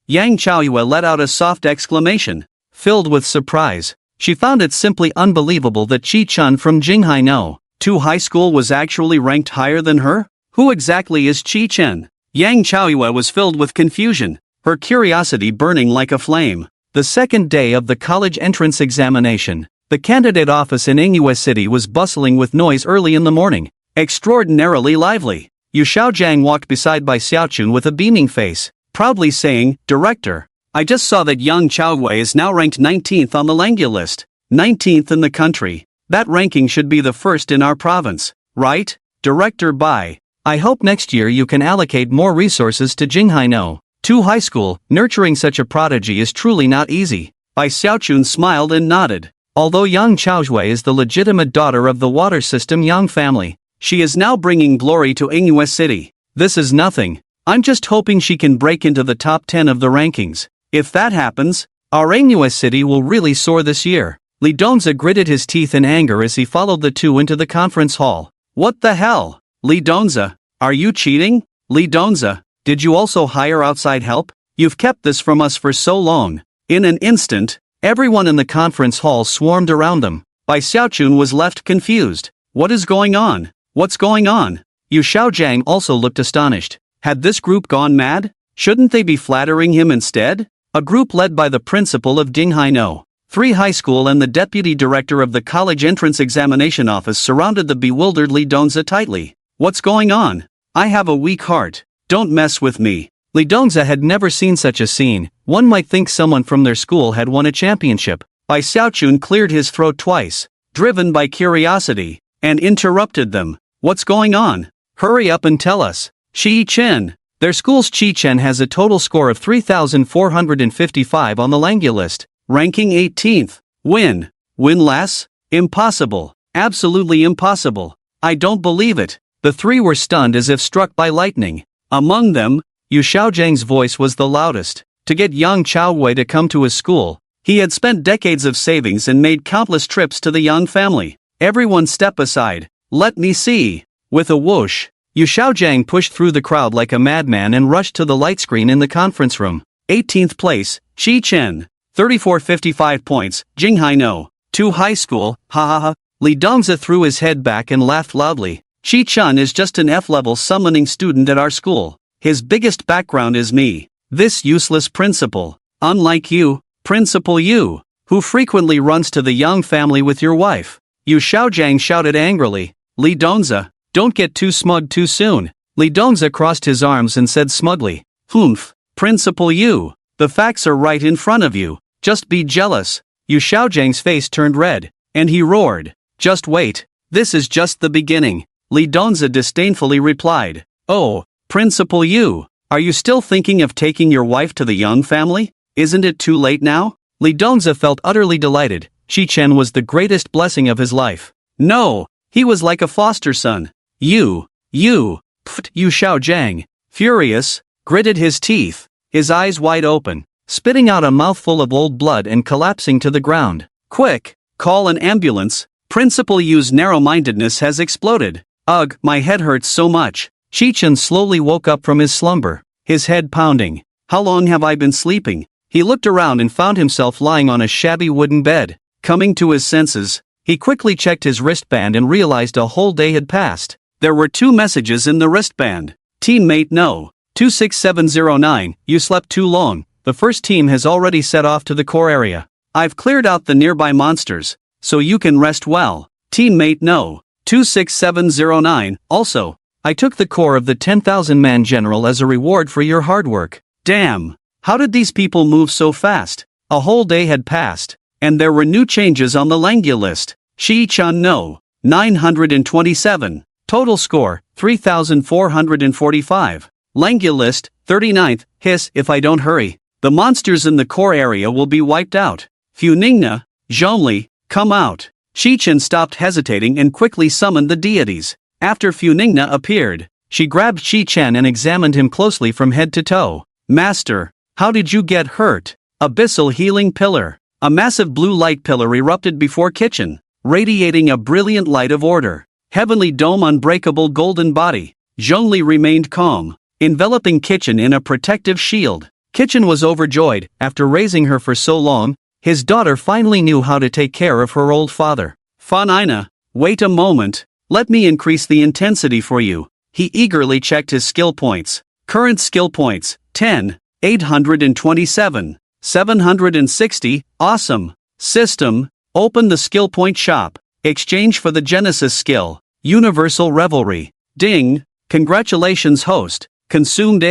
Yang Chaoyue let out a soft exclamation. Filled with surprise, she found it simply unbelievable that Chi Chun from Jinghaino, 2 high school was actually ranked higher than her? Who exactly is Chi Chen? Yang Chaoyue was filled with confusion, her curiosity burning like a flame. The second day of the college entrance examination, the candidate office in Ingyue City was bustling with noise early in the morning, extraordinarily lively. Yu Xiaojiang walked beside by Xiaochun with a beaming face, proudly saying, "Director, I just saw that Yang Chaoyue is now ranked 19th on the Langya list. 19th in the country. That ranking should be the first in our province, right? Director Bai. I hope next year you can allocate more resources to Jinghaino, 2 high school. Nurturing such a prodigy is truly not easy." Bai Xiaochun smiled and nodded. Although Yang Chaoyue is the legitimate daughter of the water system Yang family, she is now bringing glory to Ingyue City. This is nothing. I'm just hoping she can break into the top 10 of the rankings. If that happens, our Ingyue City will really soar this year. Li Donza gritted his teeth in anger as he followed the two into the conference hall. What the hell? Li Donza, are you cheating? Li Donza, did you also hire outside help? You've kept this from us for so long. In an instant, everyone in the conference hall swarmed around them. Bai Xiaochun was left confused. What is going on? What's going on? Yu Xiaojiang also looked astonished. Had this group gone mad? Shouldn't they be flattering him instead? A group led by the principal of Jinghaino, 3 high school and the deputy director of the college entrance examination office surrounded the bewildered Lee Dongza tightly. What's going on? I have a weak heart. Don't mess with me. Lee Dongza had never seen such a scene. One might think someone from their school had won a championship. Bai Xiaochun cleared his throat twice, driven by curiosity, and interrupted them. What's going on? Hurry up and tell us. Shi Chen. Their school's Chi Chen has a total score of 3,455 on the Langya list, ranking 18th. Win less? Impossible. Absolutely impossible. I don't believe it. The 3 were stunned as if struck by lightning. Among them, Yu Xiaojiang's voice was the loudest. To get young Chao Wei to come to his school, he had spent decades of savings and made countless trips to the Yang family. Everyone step aside. Let me see. With a whoosh, Yu Xiaojiang pushed through the crowd like a madman and rushed to the light screen in the conference room. 18th place, Shi Chen. 3455 points, Jinghai No. 2 high school, ha ha ha. Lee Dongza threw his head back and laughed loudly. Shi Chen is just an F-level summoning student at our school. His biggest background is me. This useless principal. Unlike you, Principal Yu, who frequently runs to the Yang family with your wife. Yu Xiaojiang shouted angrily. Lee Dongza, don't get too smug too soon. Lee Dongza crossed his arms and said smugly. Humph, Principal Yu, the facts are right in front of you. Just be jealous. Yu Xiaojiang's face turned red, and he roared. Just wait. This is just the beginning. Lee Dongza disdainfully replied. Oh, Principal Yu, are you still thinking of taking your wife to the Yang family? Isn't it too late now? Lee Dongza felt utterly delighted. Shi Chen was the greatest blessing of his life. No, he was like a foster son. Yu Xiaojiang, furious, gritted his teeth, his eyes wide open, spitting out a mouthful of old blood and collapsing to the ground. Quick, call an ambulance. Principal Yu's narrow-mindedness has exploded. Ugh, my head hurts so much. Shi Chen slowly woke up from his slumber, his head pounding. How long have I been sleeping? He looked around and found himself lying on a shabby wooden bed. Coming to his senses, he quickly checked his wristband and realized a whole day had passed. There were 2 messages in the wristband. Teammate No. 26709, you slept too long. The first team has already set off to the core area. I've cleared out the nearby monsters, so you can rest well. Teammate No. 26709, also, I took the core of the 10,000-man general as a reward for your hard work. Damn. How did these people move so fast? A whole day had passed, and there were new changes on the Langya list. Shi Chen No. 927. Total score, 3,445. Langya list, 39th. Hiss, if I don't hurry, the monsters in the core area will be wiped out. Funingna, Zhongli, come out. Shi Chen stopped hesitating and quickly summoned the deities. After Funingna appeared, she grabbed Shi Chen and examined him closely from head to toe. Master, how did you get hurt? Abyssal healing pillar. A massive blue light pillar erupted before Kitchen, radiating a brilliant light of order. Heavenly dome unbreakable golden body. Zhongli remained calm, enveloping Kitchen in a protective shield. Kitchen was overjoyed. After raising her for so long, his daughter finally knew how to take care of her old father. Fanina, wait a moment. Let me increase the intensity for you. He eagerly checked his skill points. Current skill points, 10, 827, 760, awesome. System, open the skill point shop. Exchange for the Genesis skill, Universal Revelry. Ding, congratulations host, consumed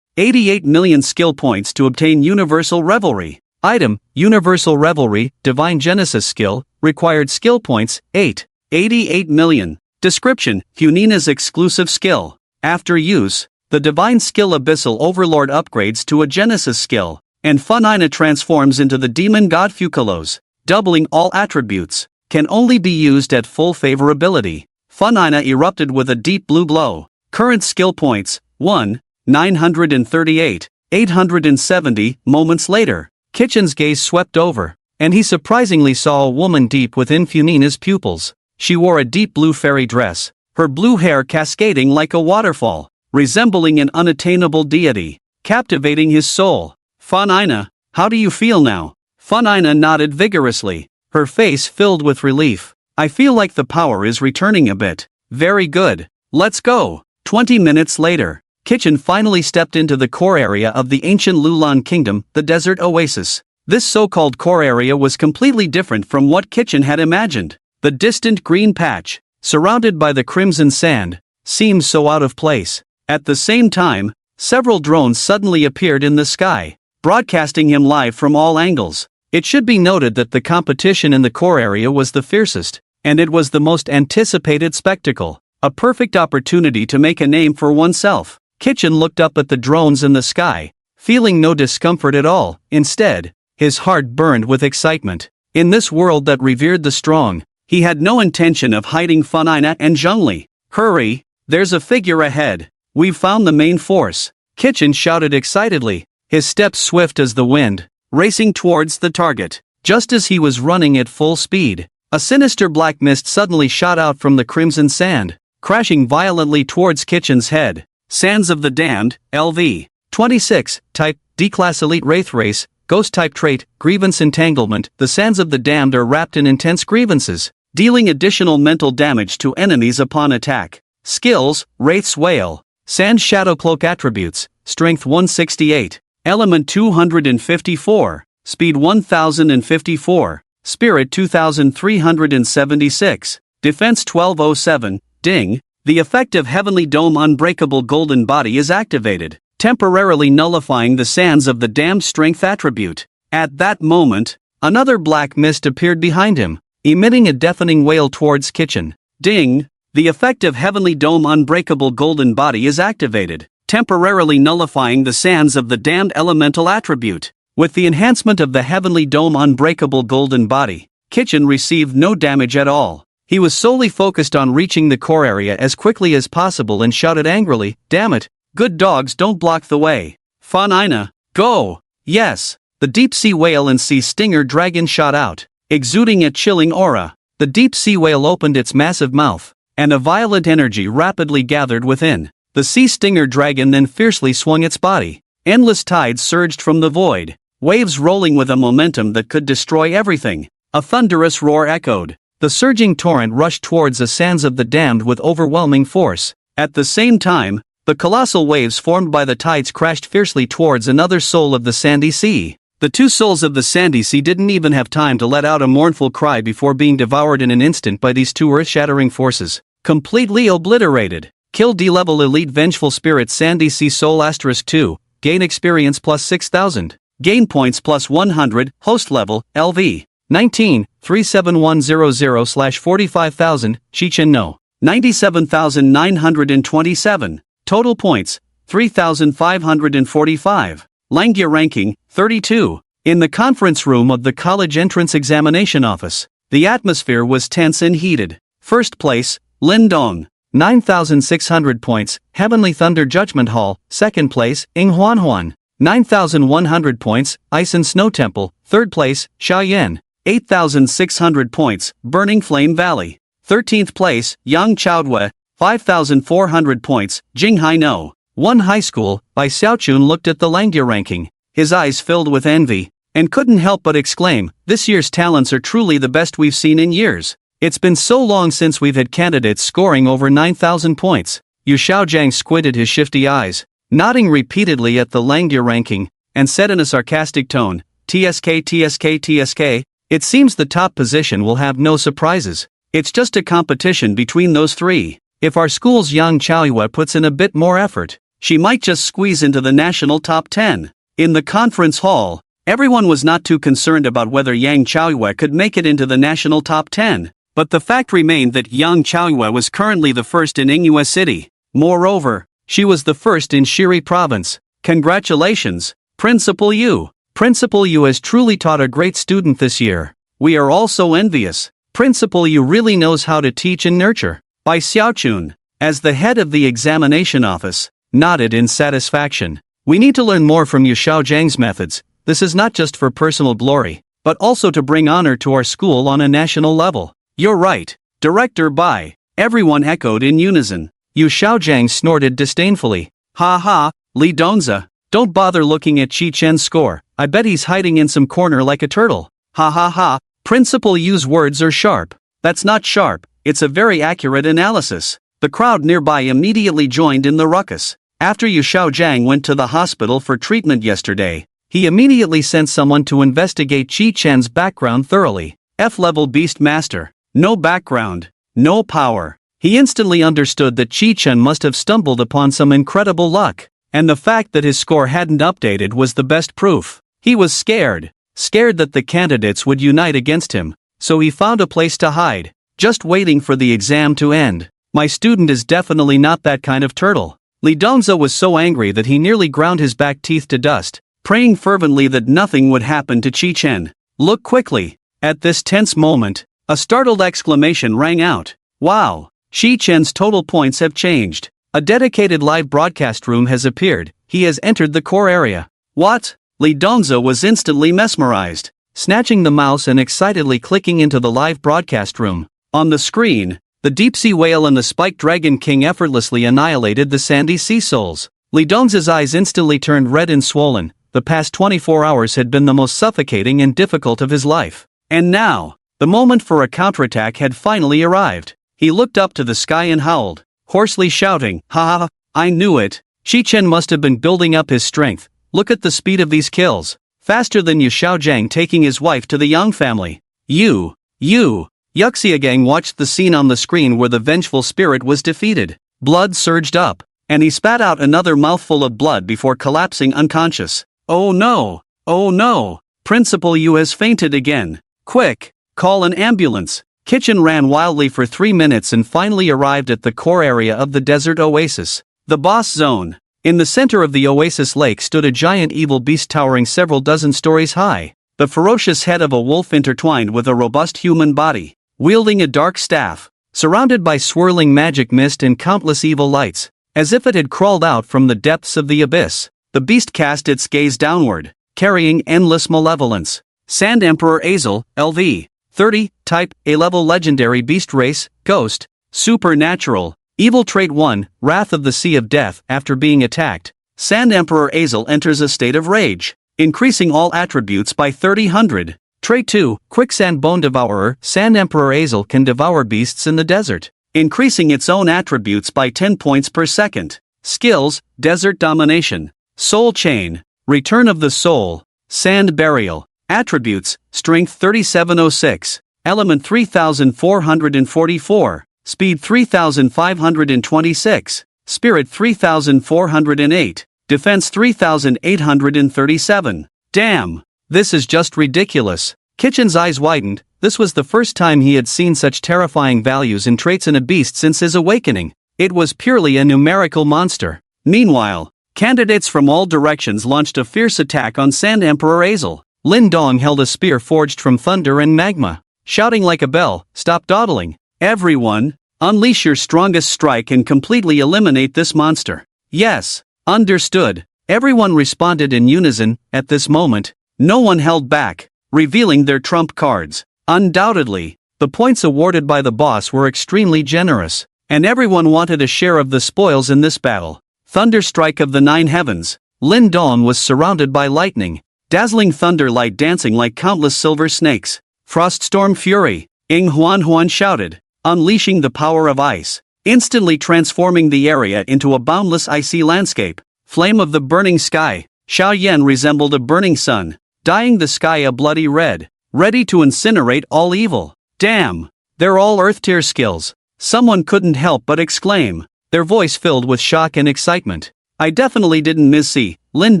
88 million skill points to obtain Universal Revelry. Item, Universal Revelry, Divine Genesis skill, required skill points, 88 million. Description, Funina's exclusive skill. After use, the divine skill Abyssal Overlord upgrades to a Genesis skill, and Funina transforms into the demon god Fukalos, doubling all attributes. Can only be used at full favorability. Funina erupted with a deep blue glow. Current skill points, 1, 938, 870. Moments later, Kitchen's gaze swept over, and he surprisingly saw a woman deep within Funina's pupils. She wore a deep blue fairy dress, her blue hair cascading like a waterfall, resembling an unattainable deity, captivating his soul. Funina, how do you feel now? Funina nodded vigorously, her face filled with relief. I feel like the power is returning a bit. Very good. Let's go. 20 minutes later, Kitchen finally stepped into the core area of the ancient Lulan kingdom, the desert oasis. This so-called core area was completely different from what Kitchen had imagined. The distant green patch, surrounded by the crimson sand, seemed so out of place. At the same time, several drones suddenly appeared in the sky, broadcasting him live from all angles. It should be noted that the competition in the core area was the fiercest, and it was the most anticipated spectacle. A perfect opportunity to make a name for oneself. Kitchen looked up at the drones in the sky, feeling no discomfort at all. Instead, his heart burned with excitement. In this world that revered the strong, he had no intention of hiding Fan Ina and Zhongli. Hurry, there's a figure ahead. We've found the main force. Kitchen shouted excitedly, his steps swift as the wind, racing towards the target. Just as he was running at full speed, a sinister black mist suddenly shot out from the crimson sand, crashing violently towards Kitchen's head. Sands of the Damned, LV. 26, Type, D-Class Elite Wraith Race, Ghost Type Trait, Grievance Entanglement. The Sands of the Damned are wrapped in intense grievances, dealing additional mental damage to enemies upon attack. Skills, Wraith's Wail. Sand Shadow Cloak Attributes, Strength 168, Element 254, Speed 1054, Spirit 2376, Defense 1207, Ding. The effective Heavenly Dome Unbreakable Golden Body is activated, temporarily nullifying the Sands of the Damned Strength attribute. At that moment, another black mist appeared behind him, emitting a deafening wail towards Kitchen. Ding! The effective Heavenly Dome Unbreakable Golden Body is activated, temporarily nullifying the Sands of the Damned Elemental attribute. With the enhancement of the Heavenly Dome Unbreakable Golden Body, Kitchen received no damage at all. He was solely focused on reaching the core area as quickly as possible and shouted angrily, "Damn it! Good dogs don't block the way. Fan Ina, go!" Yes! The deep-sea whale and sea stinger dragon shot out, exuding a chilling aura. The deep-sea whale opened its massive mouth, and a violent energy rapidly gathered within. The sea stinger dragon then fiercely swung its body. Endless tides surged from the void, waves rolling with a momentum that could destroy everything. A thunderous roar echoed. The surging torrent rushed towards the Sands of the Damned with overwhelming force. At the same time, the colossal waves formed by the tides crashed fiercely towards another soul of the sandy sea. The two souls of the sandy sea didn't even have time to let out a mournful cry before being devoured in an instant by these two earth-shattering forces. Completely obliterated. Kill D-level elite vengeful spirit sandy sea soul *2. Gain experience plus 6000. Gain points plus 100. Host level, LV. 19, 37100/45000, Shichen no. 97,927. Total points, 3,545. Langya ranking, 32. In the conference room of the college entrance examination office, the atmosphere was tense and heated. First place, Lin Dong. 9,600 points, Heavenly Thunder Judgment Hall. Second place, Ing Huanhuan. 9,100 points, Ice and Snow Temple. Third place, Xiaoyan. 8,600 points, Burning Flame Valley. 13th place, Yang Chaodue. 5,400 points, Jinghai No. 1 High School. Bai Xiaochun looked at the Langya ranking. His eyes filled with envy, and couldn't help but exclaim, "This year's talents are truly the best we've seen in years. It's been so long since we've had candidates scoring over 9,000 points." Yu Xiaojiang squinted his shifty eyes, nodding repeatedly at the Langya ranking, and said in a sarcastic tone, "TSK TSK TSK, it seems the top position will have no surprises. It's just a competition between those three. If our school's Yang Chaoyue puts in a bit more effort, she might just squeeze into the national top 10. In the conference hall, everyone was not too concerned about whether Yang Chaoyue could make it into the national top 10, but the fact remained that Yang Chaoyue was currently the first in Ingyue City. Moreover, she was the first in Shiri Province. Congratulations, Principal Yu. Principal Yu has truly taught a great student this year. We are all so envious. Principal Yu really knows how to teach and nurture. Bai Xiaochun, as the head of the examination office, nodded in satisfaction. We need to learn more from Yu Xiaojiang's methods. This is not just for personal glory, but also to bring honor to our school on a national level. You're right, Director Bai. Everyone echoed in unison. Yu Xiaojiang snorted disdainfully. Ha ha, Li Donza, don't bother looking at Qi Chen's score. I bet he's hiding in some corner like a turtle. Ha ha ha, Principal Yu's words are sharp. That's not sharp, it's a very accurate analysis. The crowd nearby immediately joined in the ruckus. After Yu Xiaojiang went to the hospital for treatment yesterday, He immediately sent someone to investigate Chi Chen's background thoroughly. F-level beast master. No background. No power. He instantly understood that Chi Chen must have stumbled upon some incredible luck. And the fact that his score hadn't updated was the best proof. He was scared. Scared that the candidates would unite against him. So he found a place to hide. Just waiting for the exam to end. My student is definitely not that kind of turtle. Li Dongzhe was so angry that he nearly ground his back teeth to dust, praying fervently that nothing would happen to Chi Chen. Look quickly. At this tense moment, a startled exclamation rang out. Wow! Chi Chen's total points have changed. A dedicated live broadcast room has appeared. He has entered the core area. What? Li Dongzhe was instantly mesmerized, snatching the mouse and excitedly clicking into the live broadcast room. On the screen, the deep-sea whale and the spiked dragon king effortlessly annihilated the sandy sea souls. Li Dongzhe's eyes instantly turned red and swollen. The past 24 hours had been the most suffocating and difficult of his life. And now, the moment for a counterattack had finally arrived. He looked up to the sky and howled, hoarsely shouting, "Ha ha, I knew it. Chi Chen must have been building up his strength. Look at the speed of these kills. Faster than Yu Xiaojiang taking his wife to the Yang family." You. Yuxiagang watched the scene on the screen where the vengeful spirit was defeated. Blood surged up, and he spat out another mouthful of blood before collapsing unconscious. Oh no! Oh no! Principal Yu has fainted again. Quick! Call an ambulance. Kitchen ran wildly for 3 minutes and finally arrived at the core area of the desert oasis. The boss zone. In the center of the oasis lake stood a giant evil beast towering several dozen stories high. The ferocious head of a wolf intertwined with a robust human body. Wielding a dark staff. Surrounded by swirling magic mist and countless evil lights. As if it had crawled out from the depths of the abyss. The beast cast its gaze downward, carrying endless malevolence. Sand Emperor Azel, LV. 30, type, A-level legendary beast race, ghost, supernatural, evil trait 1, Wrath of the Sea of Death. After being attacked, Sand Emperor Azel enters a state of rage, increasing all attributes by 30-100. Trait 2, Quicksand Bone Devourer. Sand Emperor Azel can devour beasts in the desert, increasing its own attributes by 10 points per second. Skills, Desert Domination, Soul Chain, Return of the Soul, Sand Burial. Attributes, Strength 3706, Element 3444, Speed 3526, Spirit 3408, Defense 3837. Damn! This is just ridiculous. Kitchen's eyes widened. This was the first time he had seen such terrifying values and traits in a beast since his awakening. It was purely a numerical monster. Meanwhile, candidates from all directions launched a fierce attack on Sand Emperor Azel. Lin Dong held a spear forged from thunder and magma, shouting like a bell, "Stop dawdling. Everyone, unleash your strongest strike and completely eliminate this monster." Yes, understood. Everyone responded in unison. At this moment, no one held back, revealing their trump cards. Undoubtedly, the points awarded by the boss were extremely generous, and everyone wanted a share of the spoils in this battle. Thunderstrike of the Nine Heavens. Lin Dong was surrounded by lightning. Dazzling thunder light dancing like countless silver snakes. Froststorm Fury. Ing Huan shouted, unleashing the power of ice, instantly transforming the area into a boundless icy landscape. Flame of the burning sky. Xiao Yan resembled a burning sun, dyeing the sky a bloody red, ready to incinerate all evil. Damn! They're all Earth tier skills. Someone couldn't help but exclaim, their voice filled with shock and excitement. I definitely didn't miss see. Lin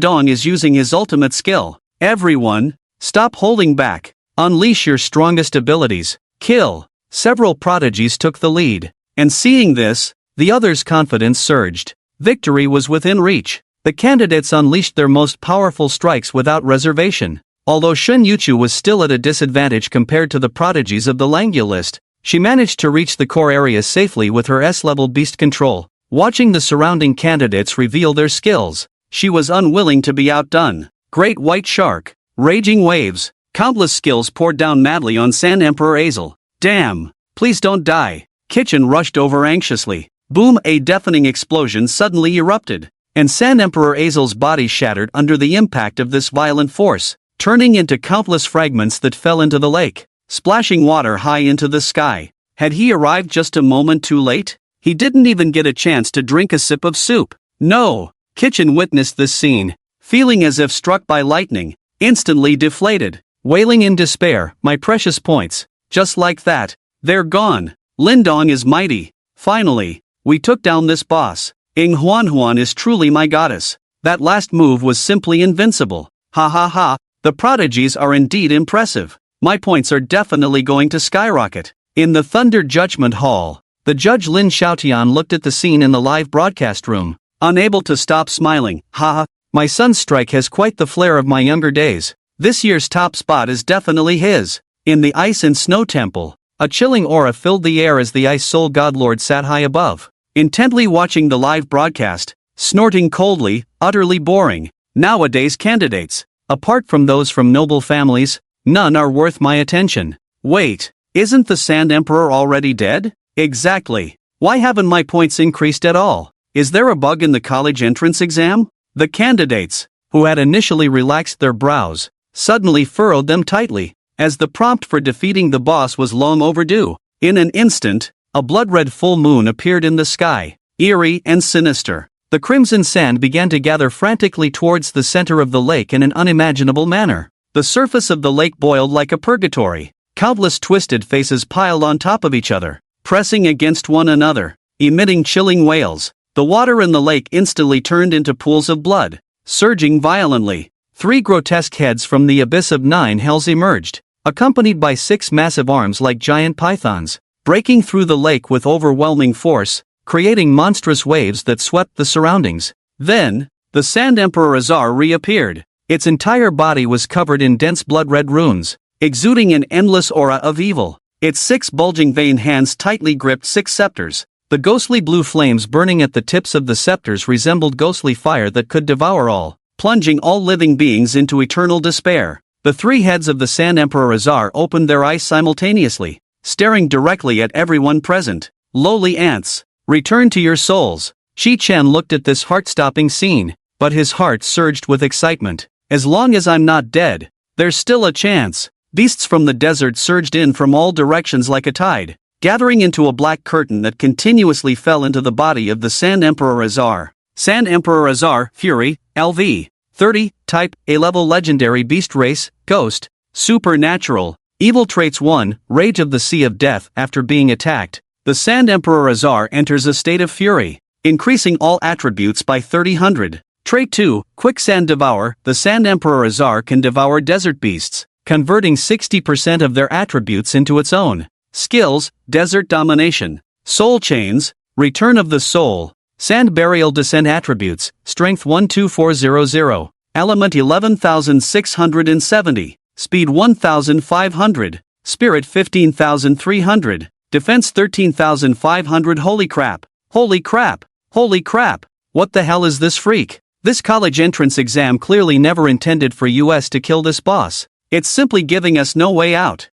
Dong is using his ultimate skill. Everyone, stop holding back. Unleash your strongest abilities. Kill. Several prodigies took the lead. And seeing this, the others' confidence surged. Victory was within reach. The candidates unleashed their most powerful strikes without reservation. Although Shun Yuchu was still at a disadvantage compared to the prodigies of the Langya list, she managed to reach the core area safely with her S-level beast control. Watching the surrounding candidates reveal their skills, she was unwilling to be outdone. Great White Shark, Raging Waves, countless skills poured down madly on Sand Emperor Azel. Damn! Please don't die. Kitchen rushed over anxiously. Boom! A deafening explosion suddenly erupted, and Sand Emperor Azel's body shattered under the impact of this violent force, turning into countless fragments that fell into the lake, splashing water high into the sky. Had he arrived just a moment too late? He didn't even get a chance to drink a sip of soup. No! Kitchen witnessed this scene, feeling as if struck by lightning, instantly deflated, wailing in despair, "My precious points, just like that, they're gone. Lindong is mighty. Finally, we took down this boss. Ing Huan is truly my goddess. That last move was simply invincible. Ha ha ha, the prodigies are indeed impressive. My points are definitely going to skyrocket." In the Thunder Judgment Hall, the judge Lin Xiaotian looked at the scene in the live broadcast room, unable to stop smiling. "Ha ha, my son's strike has quite the flair of my younger days. This year's top spot is definitely his." In the Ice and Snow Temple, a chilling aura filled the air as the Ice Soul Godlord sat high above, intently watching the live broadcast, snorting coldly, "Utterly boring. Nowadays candidates, apart from those from noble families, none are worth my attention. Wait, isn't the Sand Emperor already dead? Exactly. Why haven't my points increased at all? Is there a bug in the college entrance exam?" The candidates, who had initially relaxed their brows, suddenly furrowed them tightly, as the prompt for defeating the boss was long overdue. In an instant, a blood-red full moon appeared in the sky, eerie and sinister. The crimson sand began to gather frantically towards the center of the lake in an unimaginable manner. The surface of the lake boiled like a purgatory. Countless twisted faces piled on top of each other, pressing against one another, emitting chilling wails. The water in the lake instantly turned into pools of blood, surging violently. 3 grotesque heads from the abyss of 9 hells emerged, accompanied by 6 massive arms like giant pythons, breaking through the lake with overwhelming force, creating monstrous waves that swept the surroundings. Then, the Sand Emperor Azar reappeared. Its entire body was covered in dense blood-red runes, exuding an endless aura of evil. Its 6 bulging vein hands tightly gripped 6 scepters. The ghostly blue flames burning at the tips of the scepters resembled ghostly fire that could devour all, plunging all living beings into eternal despair. The 3 heads of the Sand Emperor Azar opened their eyes simultaneously, staring directly at everyone present. "Lowly ants, return to your souls." Shi Chen looked at this heart-stopping scene, but his heart surged with excitement. "As long as I'm not dead, there's still a chance." Beasts from the desert surged in from all directions like a tide, gathering into a black curtain that continuously fell into the body of the Sand Emperor Azar. Sand Emperor Azar, Fury, LV. 30, Type, A-level Legendary Beast Race, Ghost, Supernatural. Evil Traits 1, Rage of the Sea of Death. After being attacked, the Sand Emperor Azar enters a state of fury, increasing all attributes by 300. Trait 2, Quicksand Devour. The Sand Emperor Azar can devour desert beasts, converting 60% of their attributes into its own. Skills, Desert Domination, Soul Chains, Return of the Soul, Sand Burial Descent. Attributes, Strength 12400, Element 11670, Speed 1500, Spirit 15300, Defense 13500. Holy crap, holy crap, holy crap, what the hell is this freak? This college entrance exam clearly never intended for us to kill this boss. It's simply giving us no way out.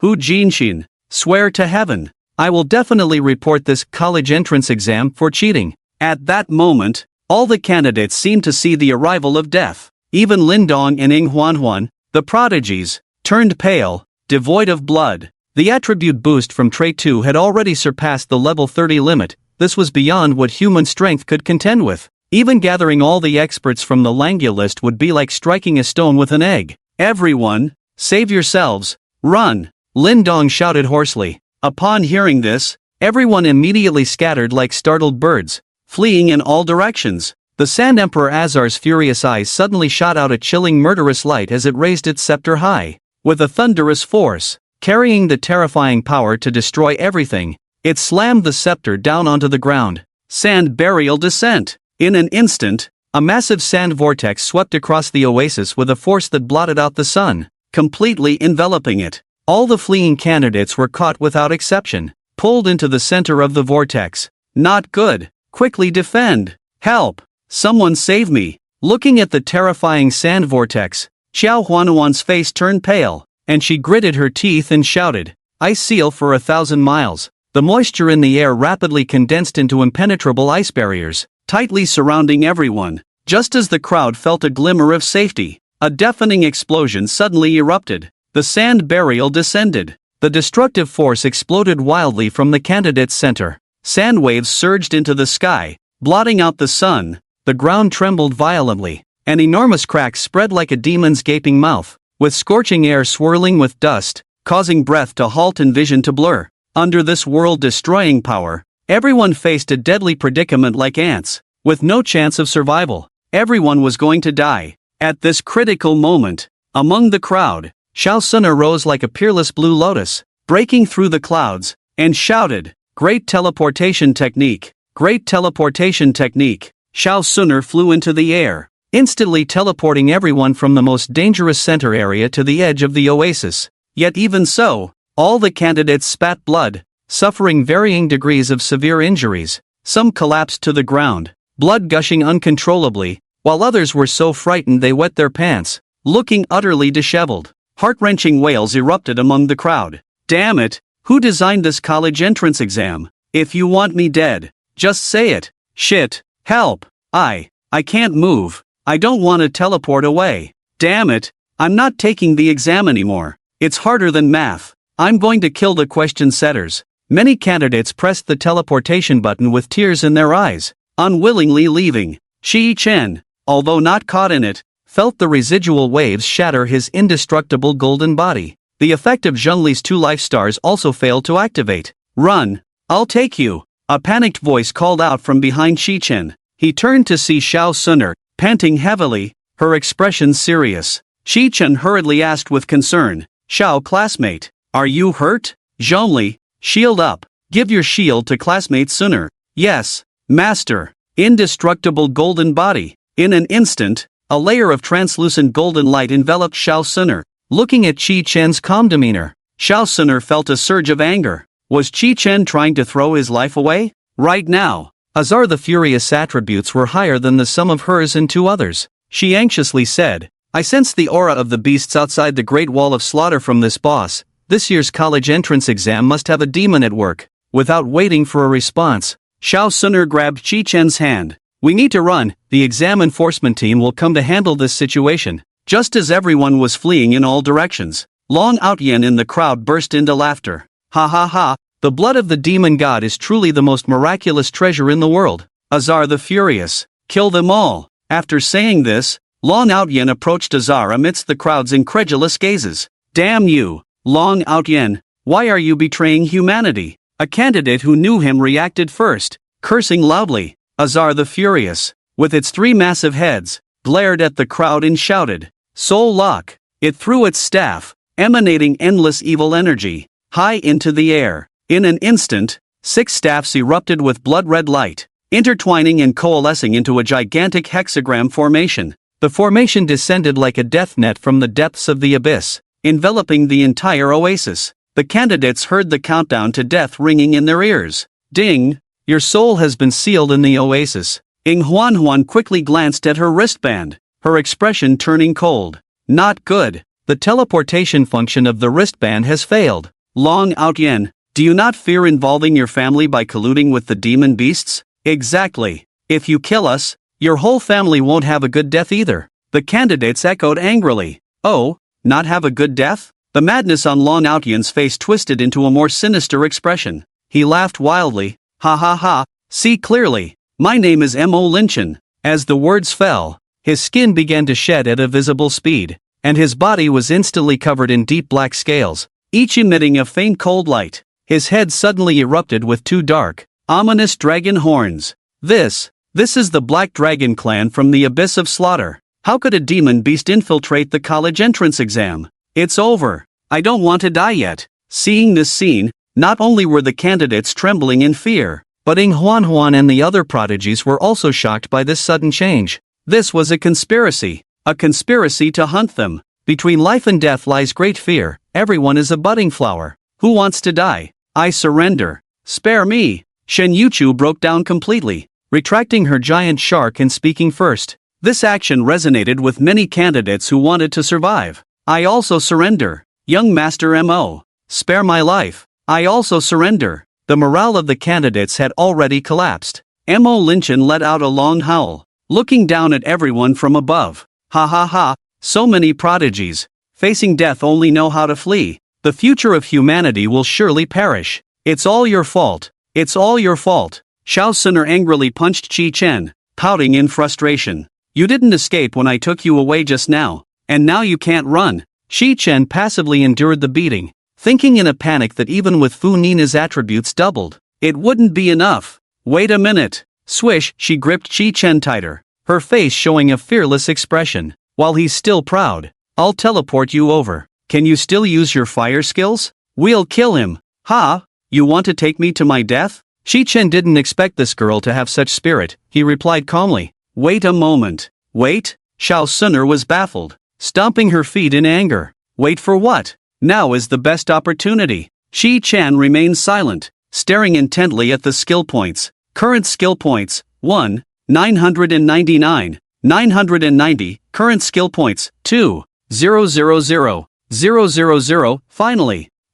Hu Jinshin, swear to heaven, I will definitely report this college entrance exam for cheating. At that moment, all the candidates seemed to see the arrival of death. Even Lindong and Ing Huan, the prodigies, turned pale, devoid of blood. The attribute boost from Trait 2 had already surpassed the level 30 limit. This was beyond what human strength could contend with. Even gathering all the experts from the Langya list would be like striking a stone with an egg. "Everyone, save yourselves, run!" Lindong shouted hoarsely. Upon hearing this, everyone immediately scattered like startled birds, fleeing in all directions. The Sand Emperor Azar's furious eyes suddenly shot out a chilling murderous light as it raised its scepter high. With a thunderous force, carrying the terrifying power to destroy everything, it slammed the scepter down onto the ground. Sand Burial Descent. In an instant, a massive sand vortex swept across the oasis with a force that blotted out the sun, completely enveloping it. All the fleeing candidates were caught without exception, pulled into the center of the vortex. "Not good. Quickly defend. Help. Someone save me." Looking at the terrifying sand vortex, Xiao Huanuan's face turned pale, and she gritted her teeth and shouted, "Ice seal for 1,000 miles." The moisture in the air rapidly condensed into impenetrable ice barriers, tightly surrounding everyone. Just as the crowd felt a glimmer of safety, a deafening explosion suddenly erupted. The sand burial descended. The destructive force exploded wildly from the candidate's center. Sand waves surged into the sky, blotting out the sun. The ground trembled violently. An enormous crack spread like a demon's gaping mouth, with scorching air swirling with dust, causing breath to halt and vision to blur. Under this world-destroying power, everyone faced a deadly predicament like ants, with no chance of survival. Everyone was going to die. At this critical moment, among the crowd, Shao Sun arose like a peerless blue lotus, breaking through the clouds, and shouted, "Great teleportation technique! Great teleportation technique!" Shao Suner flew into the air, instantly teleporting everyone from the most dangerous center area to the edge of the oasis. Yet even so, all the candidates spat blood, suffering varying degrees of severe injuries. Some collapsed to the ground, blood gushing uncontrollably, while others were so frightened they wet their pants, looking utterly disheveled. Heart-wrenching wails erupted among the crowd. "Damn it, who designed this college entrance exam? If you want me dead, just say it. Shit, help, I can't move. I don't want to teleport away. Damn it, I'm not taking the exam anymore. It's harder than math. I'm going to kill the question setters." Many candidates pressed the teleportation button with tears in their eyes, unwillingly leaving. Shi Chen, although not caught in it, felt the residual waves shatter his indestructible golden body. The effect of Zhongli's 2 life stars also failed to activate. "Run! I'll take you!" A panicked voice called out from behind Shi Chen. He turned to see Shao Suner, panting heavily, her expression serious. Shi Chen hurriedly asked with concern, "Shao classmate, are you hurt?" "Zhongli, shield up. Give your shield to classmate Suner." "Yes, master." Indestructible golden body. In an instant, a layer of translucent golden light enveloped Shao Suner. Looking at Qi Chen's calm demeanor, Shao Suner felt a surge of anger. Was Qi Chen trying to throw his life away? Right now, Azar the Furious attributes were higher than the sum of hers and 2 others. She anxiously said, "I sense the aura of the beasts outside the Great Wall of Slaughter from this boss. This year's college entrance exam must have a demon at work." Without waiting for a response, Shao Suner grabbed Qi Chen's hand. "We need to run, the exam enforcement team will come to handle this situation." Just as everyone was fleeing in all directions, Long Outyen in the crowd burst into laughter. "Ha ha ha, the blood of the demon god is truly the most miraculous treasure in the world. Azar the Furious, kill them all." After saying this, Long Outyen approached Azar amidst the crowd's incredulous gazes. "Damn you, Long Outyen, why are you betraying humanity?" A candidate who knew him reacted first, cursing loudly. Azar the Furious, with its 3 massive heads, glared at the crowd and shouted, "Soul Lock!" It threw its staff, emanating endless evil energy, high into the air. In an instant, 6 staffs erupted with blood-red light, intertwining and coalescing into a gigantic hexagram formation. The formation descended like a death net from the depths of the abyss, enveloping the entire oasis. The candidates heard the countdown to death ringing in their ears. "Ding! Your soul has been sealed in the oasis." Ing Huan quickly glanced at her wristband, her expression turning cold. "Not good. The teleportation function of the wristband has failed." "Long Outyen, do you not fear involving your family by colluding with the demon beasts?" "Exactly. If you kill us, your whole family won't have a good death either." The candidates echoed angrily. "Oh, not have a good death?" The madness on Long Outyen's face twisted into a more sinister expression. He laughed wildly. "Ha ha ha, see clearly. My name is Mo Linchen." As the words fell, his skin began to shed at a visible speed, and his body was instantly covered in deep black scales, each emitting a faint cold light. His head suddenly erupted with 2 dark, ominous dragon horns. This is the Black Dragon clan from the Abyss of Slaughter. How could a demon beast infiltrate the college entrance exam? It's over. I don't want to die yet. Seeing this scene, not only were the candidates trembling in fear, but Ing Huan and the other prodigies were also shocked by this sudden change. This was a conspiracy to hunt them. Between life and death lies great fear. Everyone is a budding flower. Who wants to die? I surrender. Spare me. Shen Yuchu broke down completely, retracting her giant shark and speaking first. This action resonated with many candidates who wanted to survive. "I also surrender. Young Master Mo. Spare my life. I also surrender." The morale of the candidates had already collapsed. Mo Linchen let out a long howl, looking down at everyone from above. "Ha ha ha, so many prodigies, facing death only know how to flee. The future of humanity will surely perish. It's all your fault. It's all your fault." Shao Suner angrily punched Qi Chen, pouting in frustration. You didn't escape when I took you away just now, and now you can't run. Shi-chen passively endured the beating, thinking in a panic that even with Fu Nina's attributes doubled, it wouldn't be enough. Wait a minute. Swish, she gripped Shi-chen tighter, her face showing a fearless expression. While he's still proud, I'll teleport you over. Can you still use your fire skills? We'll kill him. Ha? You want to take me to my death? Shi-chen didn't expect this girl to have such spirit. He replied calmly. Wait a moment. Wait? Xiao Suner was baffled, stomping her feet in anger. Wait for what? Now is the best opportunity. Shi-chen remained silent, staring intently at the skill points. Current skill points, 1, 999, 990, current skill points, 2, 000, 000,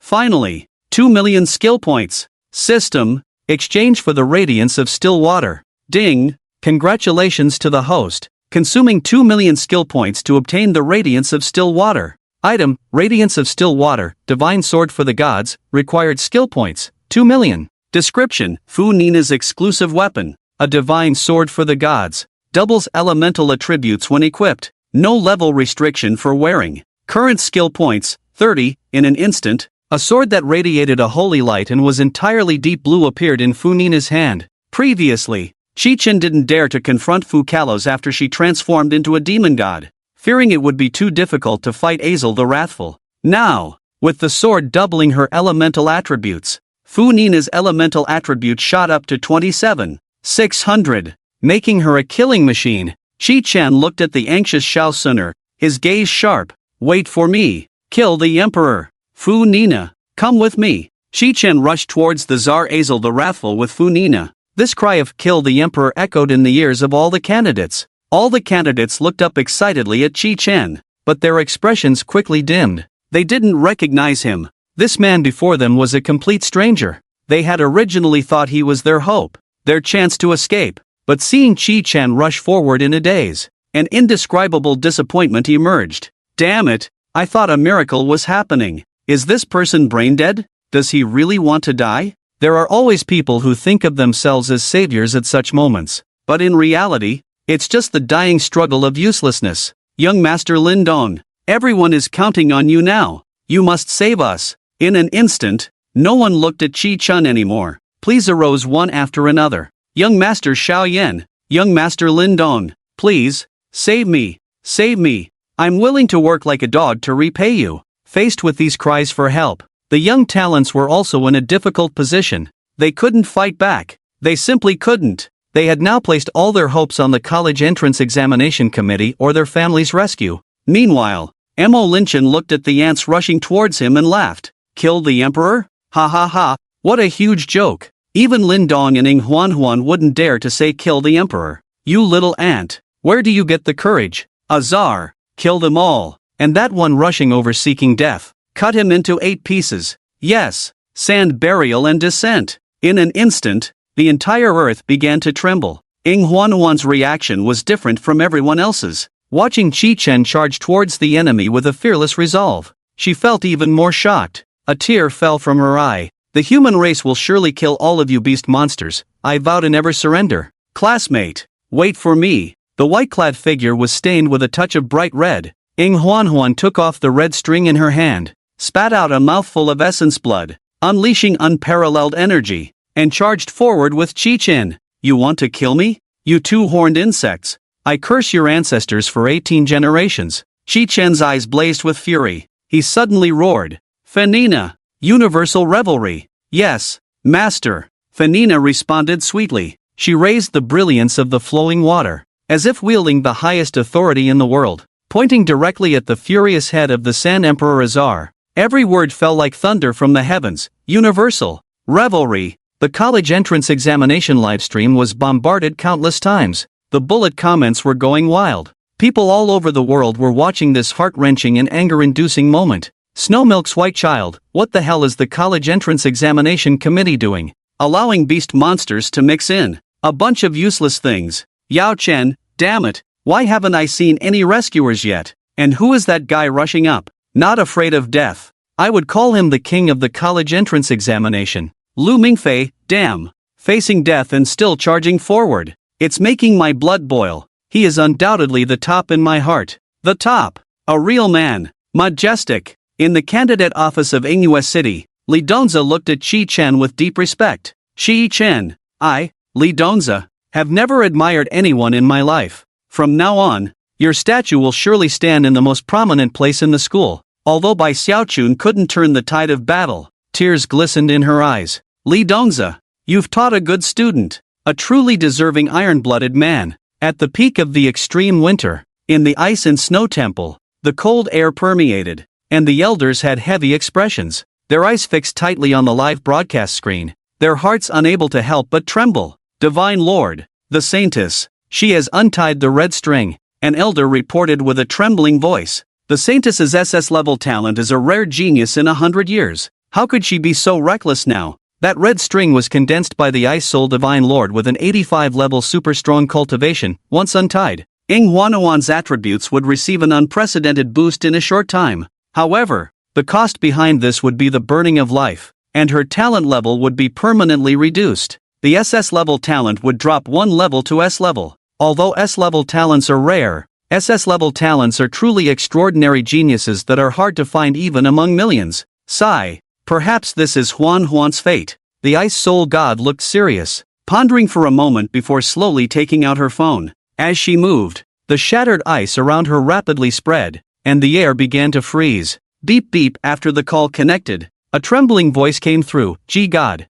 finally, 2 million skill points. System, exchange for the radiance of still water. Ding, congratulations to the host, consuming 2 million skill points to obtain the radiance of still water. Item, radiance of still water, divine sword for the gods, required skill points, 2 million. Description, Fu Nina's exclusive weapon, a divine sword for the gods, doubles elemental attributes when equipped, no level restriction for wearing. Current skill points, 30, in an instant, a sword that radiated a holy light and was entirely deep blue appeared in Fu Nina's hand. Previously, Shi-chen didn't dare to confront Fu Kalos after she transformed into a demon god, fearing it would be too difficult to fight Azel the Wrathful. Now, with the sword doubling her elemental attributes, Fu Nina's elemental attribute shot up to 27,600, making her a killing machine. Shi-chen looked at the anxious Xiao Suner, his gaze sharp. Wait for me. Kill the emperor. Fu Nina, come with me. Shi-chen rushed towards the Tsar Azel the Wrathful with Fu Nina. This cry of kill the emperor echoed in the ears of all the candidates. All the candidates looked up excitedly at Shi-chen, but their expressions quickly dimmed. They didn't recognize him. This man before them was a complete stranger. They had originally thought he was their hope, their chance to escape, but seeing Shi-chen rush forward in a daze, an indescribable disappointment emerged. Damn it, I thought a miracle was happening. Is this person brain dead? Does he really want to die? There are always people who think of themselves as saviors at such moments, but in reality, it's just the dying struggle of uselessness. Young Master Lin Dong, everyone is counting on you now. You must save us. In an instant, no one looked at Shi-chen anymore. Please arose one after another. Young Master Xiao Yan, Young Master Lin Dong, please, save me, save me. I'm willing to work like a dog to repay you. Faced with these cries for help, the young talents were also in a difficult position. They couldn't fight back. They simply couldn't. They had now placed all their hopes on the college entrance examination committee or their family's rescue. Meanwhile, Mo Linchen looked at the ants rushing towards him and laughed. Kill the emperor? Ha ha ha, what a huge joke. Even Lin Dong and Ing Huan wouldn't dare to say kill the emperor. You little ant, where do you get the courage? Azar, kill them all. And that one rushing over seeking death. Cut him into 8 pieces. Yes, sand burial and descent. In an instant, the entire earth began to tremble. Ing Huan's reaction was different from everyone else's. Watching Shi-chen charge towards the enemy with a fearless resolve, she felt even more shocked. A tear fell from her eye. The human race will surely kill all of you beast monsters. I vow to never surrender. Classmate, wait for me. The white-clad figure was stained with a touch of bright red. Ing Huan took off the red string in her hand, spat out a mouthful of essence blood, unleashing unparalleled energy, and charged forward with Shi-chen. You want to kill me? You two-horned insects. I curse your ancestors for 18 generations. Shi-chen's eyes blazed with fury. He suddenly roared. Fanina! Universal revelry! Yes, master! Fanina responded sweetly. She raised the brilliance of the flowing water, as if wielding the highest authority in the world, pointing directly at the furious head of the Sand Emperor Azar. Every word fell like thunder from the heavens. Universal revelry! The college entrance examination livestream was bombarded countless times. The bullet comments were going wild. People all over the world were watching this heart-wrenching and anger-inducing moment. Snowmilk's white child, what the hell is the college entrance examination committee doing? Allowing beast monsters to mix in. A bunch of useless things. Yao Chen, damn it, why haven't I seen any rescuers yet? And who is that guy rushing up? Not afraid of death. I would call him the king of the college entrance examination. Lu Mingfei, damn. Facing death and still charging forward. It's making my blood boil. He is undoubtedly the top in my heart. The top. A real man. Majestic. In the candidate office of Inghua City, Lee Donza looked at Chi Chen with deep respect. Chi Chen. Lee Donza, have never admired anyone in my life. From now on, your statue will surely stand in the most prominent place in the school. Although Bai Xiaochun couldn't turn the tide of battle, tears glistened in her eyes. Lee Donza, you've taught a good student, a truly deserving iron-blooded man. At the peak of the extreme winter, in the ice and snow temple, the cold air permeated, and the elders had heavy expressions, their eyes fixed tightly on the live broadcast screen, their hearts unable to help but tremble. Divine Lord, the Saintess, she has untied the red string, an elder reported with a trembling voice. The Saintess's SS-level talent is a rare genius in 100 years. How could she be so reckless now? That red string was condensed by the Ice Soul Divine Lord with an 85-level super-strong cultivation. Once untied, Ing Huanuan's attributes would receive an unprecedented boost in a short time. However, the cost behind this would be the burning of life, and her talent level would be permanently reduced. The SS-level talent would drop one level to S-level. Although S-level talents are rare, SS-level talents are truly extraordinary geniuses that are hard to find even among millions. Sigh. Perhaps this is Huan's fate. The Ice Soul God looked serious, pondering for a moment before slowly taking out her phone. As she moved, the shattered ice around her rapidly spread, and the air began to freeze. Beep beep. After the call connected, a trembling voice came through. Gee God.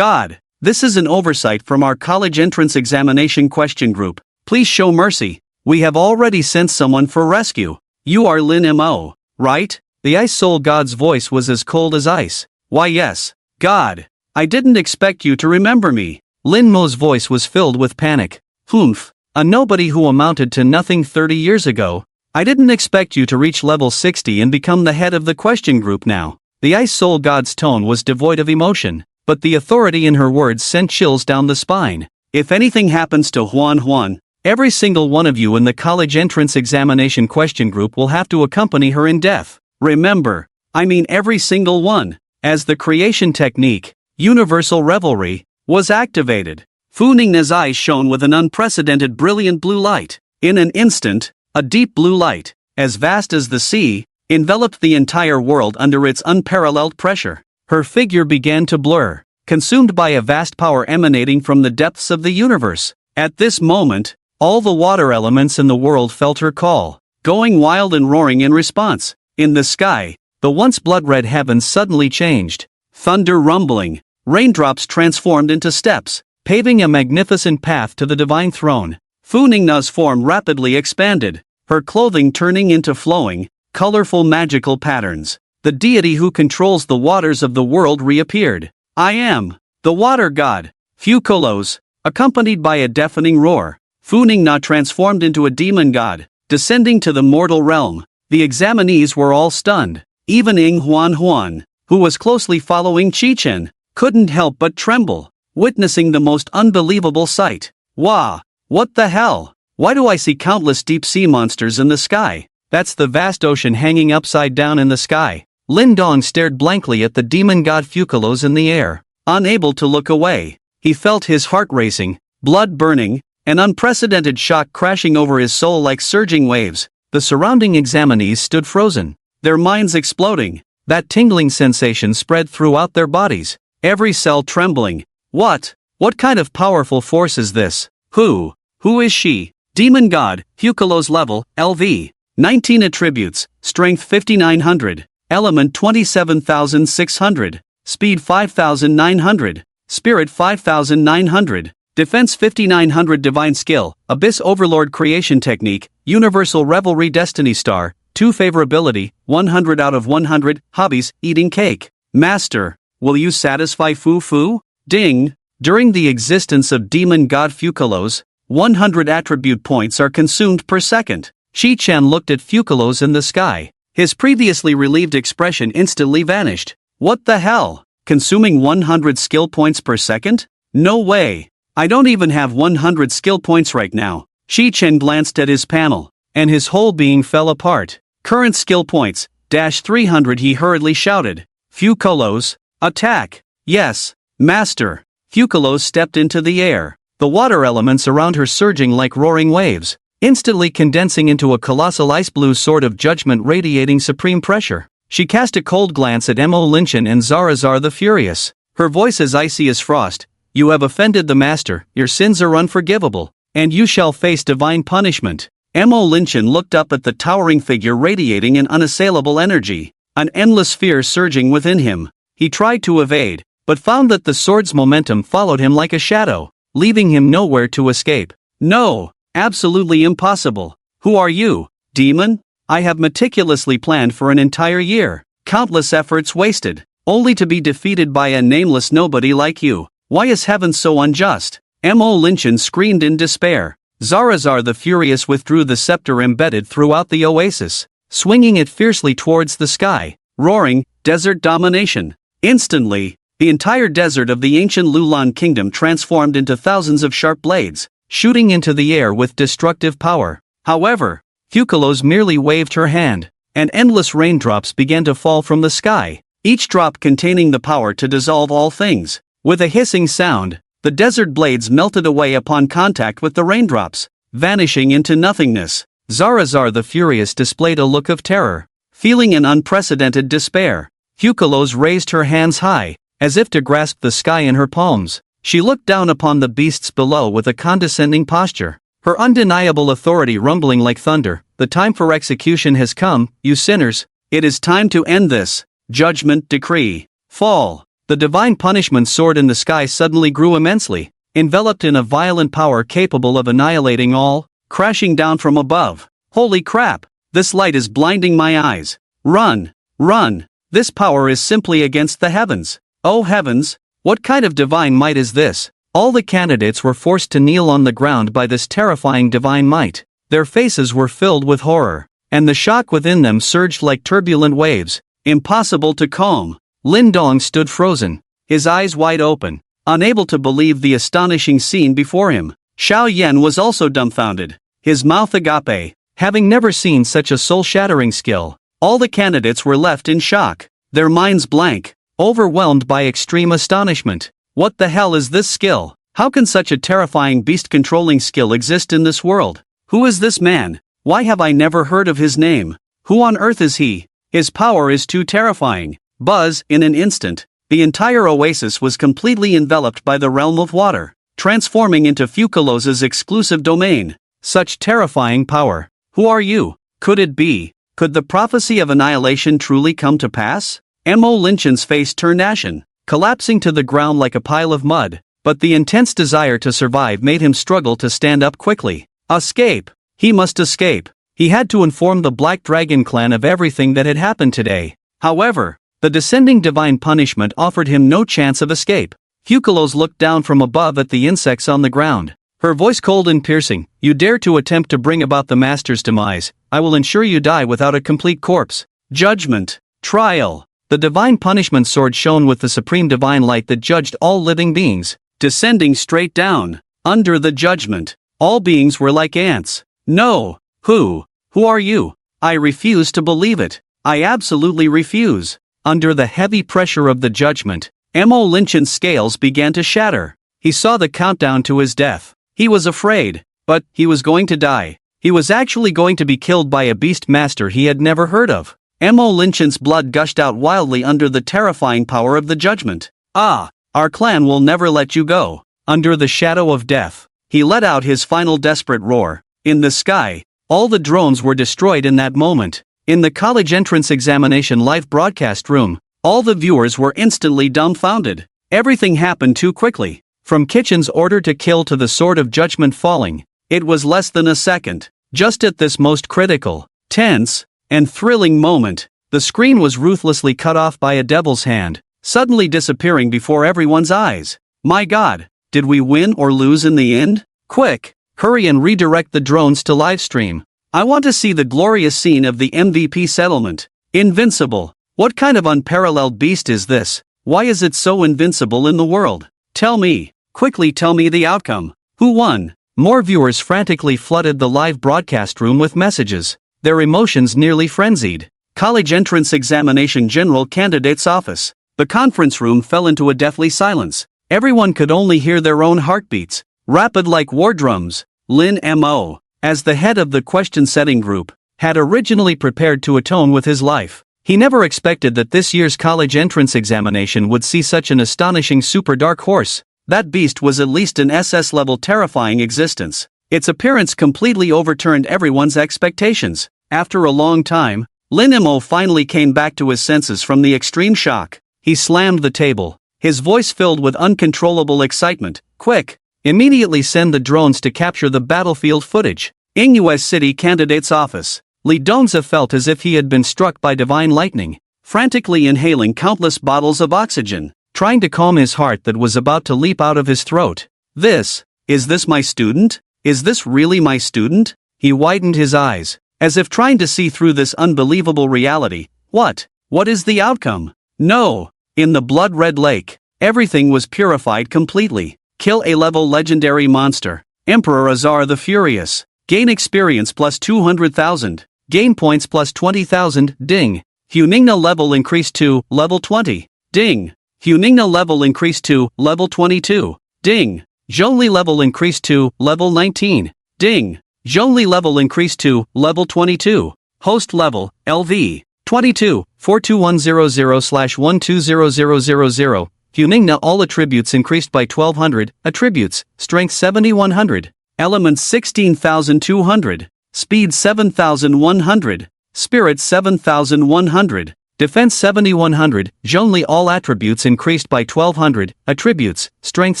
This is an oversight from our college entrance examination question group. Please show mercy. We have already sent someone for rescue. You are Lin Mo, right? The Ice Soul God's voice was as cold as ice. Why yes, God. I didn't expect you to remember me. Lin Mo's voice was filled with panic. Humph. A nobody who amounted to nothing 30 years ago. I didn't expect you to reach level 60 and become the head of the question group now. The Ice Soul God's tone was devoid of emotion, but the authority in her words sent chills down the spine. If anything happens to Huan, every single one of you in the college entrance examination question group will have to accompany her in death. Remember, I mean every single one. As the creation technique, Universal Revelry, was activated, Fu Ningna's eyes shone with an unprecedented brilliant blue light. In an instant, a deep blue light, as vast as the sea, enveloped the entire world under its unparalleled pressure. Her figure began to blur, consumed by a vast power emanating from the depths of the universe. At this moment, all the water elements in the world felt her call, going wild and roaring in response. In the sky, the once blood-red heavens suddenly changed. Thunder rumbling, raindrops transformed into steps, paving a magnificent path to the divine throne. Fu Ningna's form rapidly expanded, her clothing turning into flowing, colorful magical patterns. The deity who controls the waters of the world reappeared. I am the water god. Fukolos, accompanied by a deafening roar, Fu Ningna transformed into a demon god, descending to the mortal realm. The examinees were all stunned. Even Ing Huan, who was closely following Chi Chen, couldn't help but tremble, witnessing the most unbelievable sight. Wah! What the hell? Why do I see countless deep-sea monsters in the sky? That's the vast ocean hanging upside down in the sky. Lin Dong stared blankly at the demon god Fukalos in the air, unable to look away. He felt his heart racing, blood burning, an unprecedented shock crashing over his soul like surging waves. The surrounding examinees stood frozen, their minds exploding. That tingling sensation spread throughout their bodies, every cell trembling. What kind of powerful force is this? Who is she? Demon God, Fukalos level, LV. 19 attributes, strength 5900, element 27600, speed 5900, spirit 5900, defense 5900, divine skill, abyss overlord creation technique, universal revelry destiny star, 2 favorability, 100 out of 100, hobbies, eating cake. Master, will you satisfy Fu? Ding. During the existence of demon god Fukalos, 100 attribute points are consumed per second. Chi Chen looked at Fukalos in the sky. His previously relieved expression instantly vanished. What the hell? Consuming 100 skill points per second? No way. I don't even have 100 skill points right now. Chi Chen glanced at his panel, and his whole being fell apart. Current skill points, -300, he hurriedly shouted. Fukalos, attack! Yes, master. Fukalos stepped into the air, the water elements around her surging like roaring waves. instantly condensing into a colossal ice blue sword of judgment radiating supreme pressure. She cast a cold glance at Mo Linchin and Zarazar the Furious, her voice as icy as frost. You have offended the master, your sins are unforgivable, and you shall face divine punishment. Mo Linchin looked up at the towering figure radiating an unassailable energy, an endless fear surging within him. He tried to evade, but found that the sword's momentum followed him like a shadow, leaving him nowhere to escape. No, absolutely impossible. Who are you, demon? I have meticulously planned for an entire year, countless efforts wasted, only to be defeated by a nameless nobody like you. Why is heaven so unjust? Mo Linchin screamed in despair. Zarazar the Furious withdrew the scepter embedded throughout the oasis, swinging it fiercely towards the sky, roaring, desert domination. Instantly, the entire desert of the ancient Lulan kingdom transformed into thousands of sharp blades, shooting into the air with destructive power. However, Fukalos merely waved her hand, and endless raindrops began to fall from the sky, each drop containing the power to dissolve all things. With a hissing sound, the desert blades melted away upon contact with the raindrops, vanishing into nothingness. Zarazar the Furious displayed a look of terror, feeling an unprecedented despair. Fukalos raised her hands high, as if to grasp the sky in her palms. She looked down upon the beasts below with a condescending posture, her undeniable authority rumbling like thunder. The time for execution has come, you sinners. It is time to end this. Judgment decree. Fall. The divine punishment sword in the sky suddenly grew immensely, enveloped in a violent power capable of annihilating all, crashing down from above. Holy crap! This light is blinding my eyes. Run! Run! This power is simply against the heavens. Oh heavens! What kind of divine might is this? All the candidates were forced to kneel on the ground by this terrifying divine might. Their faces were filled with horror, and the shock within them surged like turbulent waves, impossible to calm. Lin Dong stood frozen, his eyes wide open, unable to believe the astonishing scene before him. Xiao Yan was also dumbfounded, his mouth agape, having never seen such a soul-shattering skill. All the candidates were left in shock, their minds blank, overwhelmed by extreme astonishment. What the hell is this skill? How can such a terrifying beast-controlling skill exist in this world? Who is this man? Why have I never heard of his name? Who on earth is he? His power is too terrifying. Buzz, in an instant, the entire oasis was completely enveloped by the realm of water, transforming into Fukalos's exclusive domain. Such terrifying power. Who are you? Could it be? Could the prophecy of annihilation truly come to pass? Mo Linchin's face turned ashen, collapsing to the ground like a pile of mud, but the intense desire to survive made him struggle to stand up quickly. Escape! He must escape. He had to inform the Black Dragon clan of everything that had happened today. However, the descending divine punishment offered him no chance of escape. Fukalos looked down from above at the insects on the ground, her voice cold and piercing. You dare to attempt to bring about the master's demise, I will ensure you die without a complete corpse. Judgment. Trial. The divine punishment sword shone with the supreme divine light that judged all living beings, descending straight down. Under the judgment, all beings were like ants. No. Who are you? I refuse to believe it. I absolutely refuse. Under the heavy pressure of the judgment, Mo Linchin's scales began to shatter. He saw the countdown to his death. He was afraid, but he was going to die. He was actually going to be killed by a beast master he had never heard of. Mo Linchin's blood gushed out wildly under the terrifying power of the judgment. Ah, our clan will never let you go. Under the shadow of death, he let out his final desperate roar. In the sky, all the drones were destroyed in that moment. In the college entrance examination live broadcast room, all the viewers were instantly dumbfounded. Everything happened too quickly. From Kitchen's order to kill to the sword of judgment falling, it was less than a second. Just at this most critical, tense, and thrilling moment, the screen was ruthlessly cut off by a devil's hand, suddenly disappearing before everyone's eyes. My God, did we win or lose in the end? Quick, hurry and redirect the drones to livestream. I want to see the glorious scene of the MVP settlement. Invincible. What kind of unparalleled beast is this? Why is it so invincible in the world? Tell me. Quickly tell me the outcome. Who won? More viewers frantically flooded the live broadcast room with messages, their emotions nearly frenzied. College entrance examination general candidate's office. The conference room fell into a deathly silence. Everyone could only hear their own heartbeats, rapid like war drums. Lin Mo. as the head of the question-setting group, had originally prepared to atone with his life. He never expected that this year's college entrance examination would see such an astonishing super dark horse. That beast was at least an SS-level terrifying existence. Its appearance completely overturned everyone's expectations. After a long time, Lin Mo finally came back to his senses from the extreme shock. He slammed the table, his voice filled with uncontrollable excitement. Quick! Immediately send the drones to capture the battlefield footage. US City Candidate's Office. Li Dongza felt as if he had been struck by divine lightning, frantically inhaling countless bottles of oxygen, trying to calm his heart that was about to leap out of his throat. Is this my student? Is this really my student? He widened his eyes, as if trying to see through this unbelievable reality. What is the outcome? No! In the blood-red lake, everything was purified completely. Kill A-level legendary monster. Emperor Azar the Furious. Gain experience plus 200,000. Gain points plus 20,000. Ding. Huningna level increased to level 20. Ding. Huningna level increased to level 22. Ding. Zhongli level increased to level 19. Ding. Zhongli level increased to level 22. Host level, LV. 22, 42100/120000. Huningna all attributes increased by 1200, attributes, strength 7100. Elements 16,200. Speed 7,100. Spirit 7,100. Defense 7,100. Zhongli all attributes increased by 1200, attributes, strength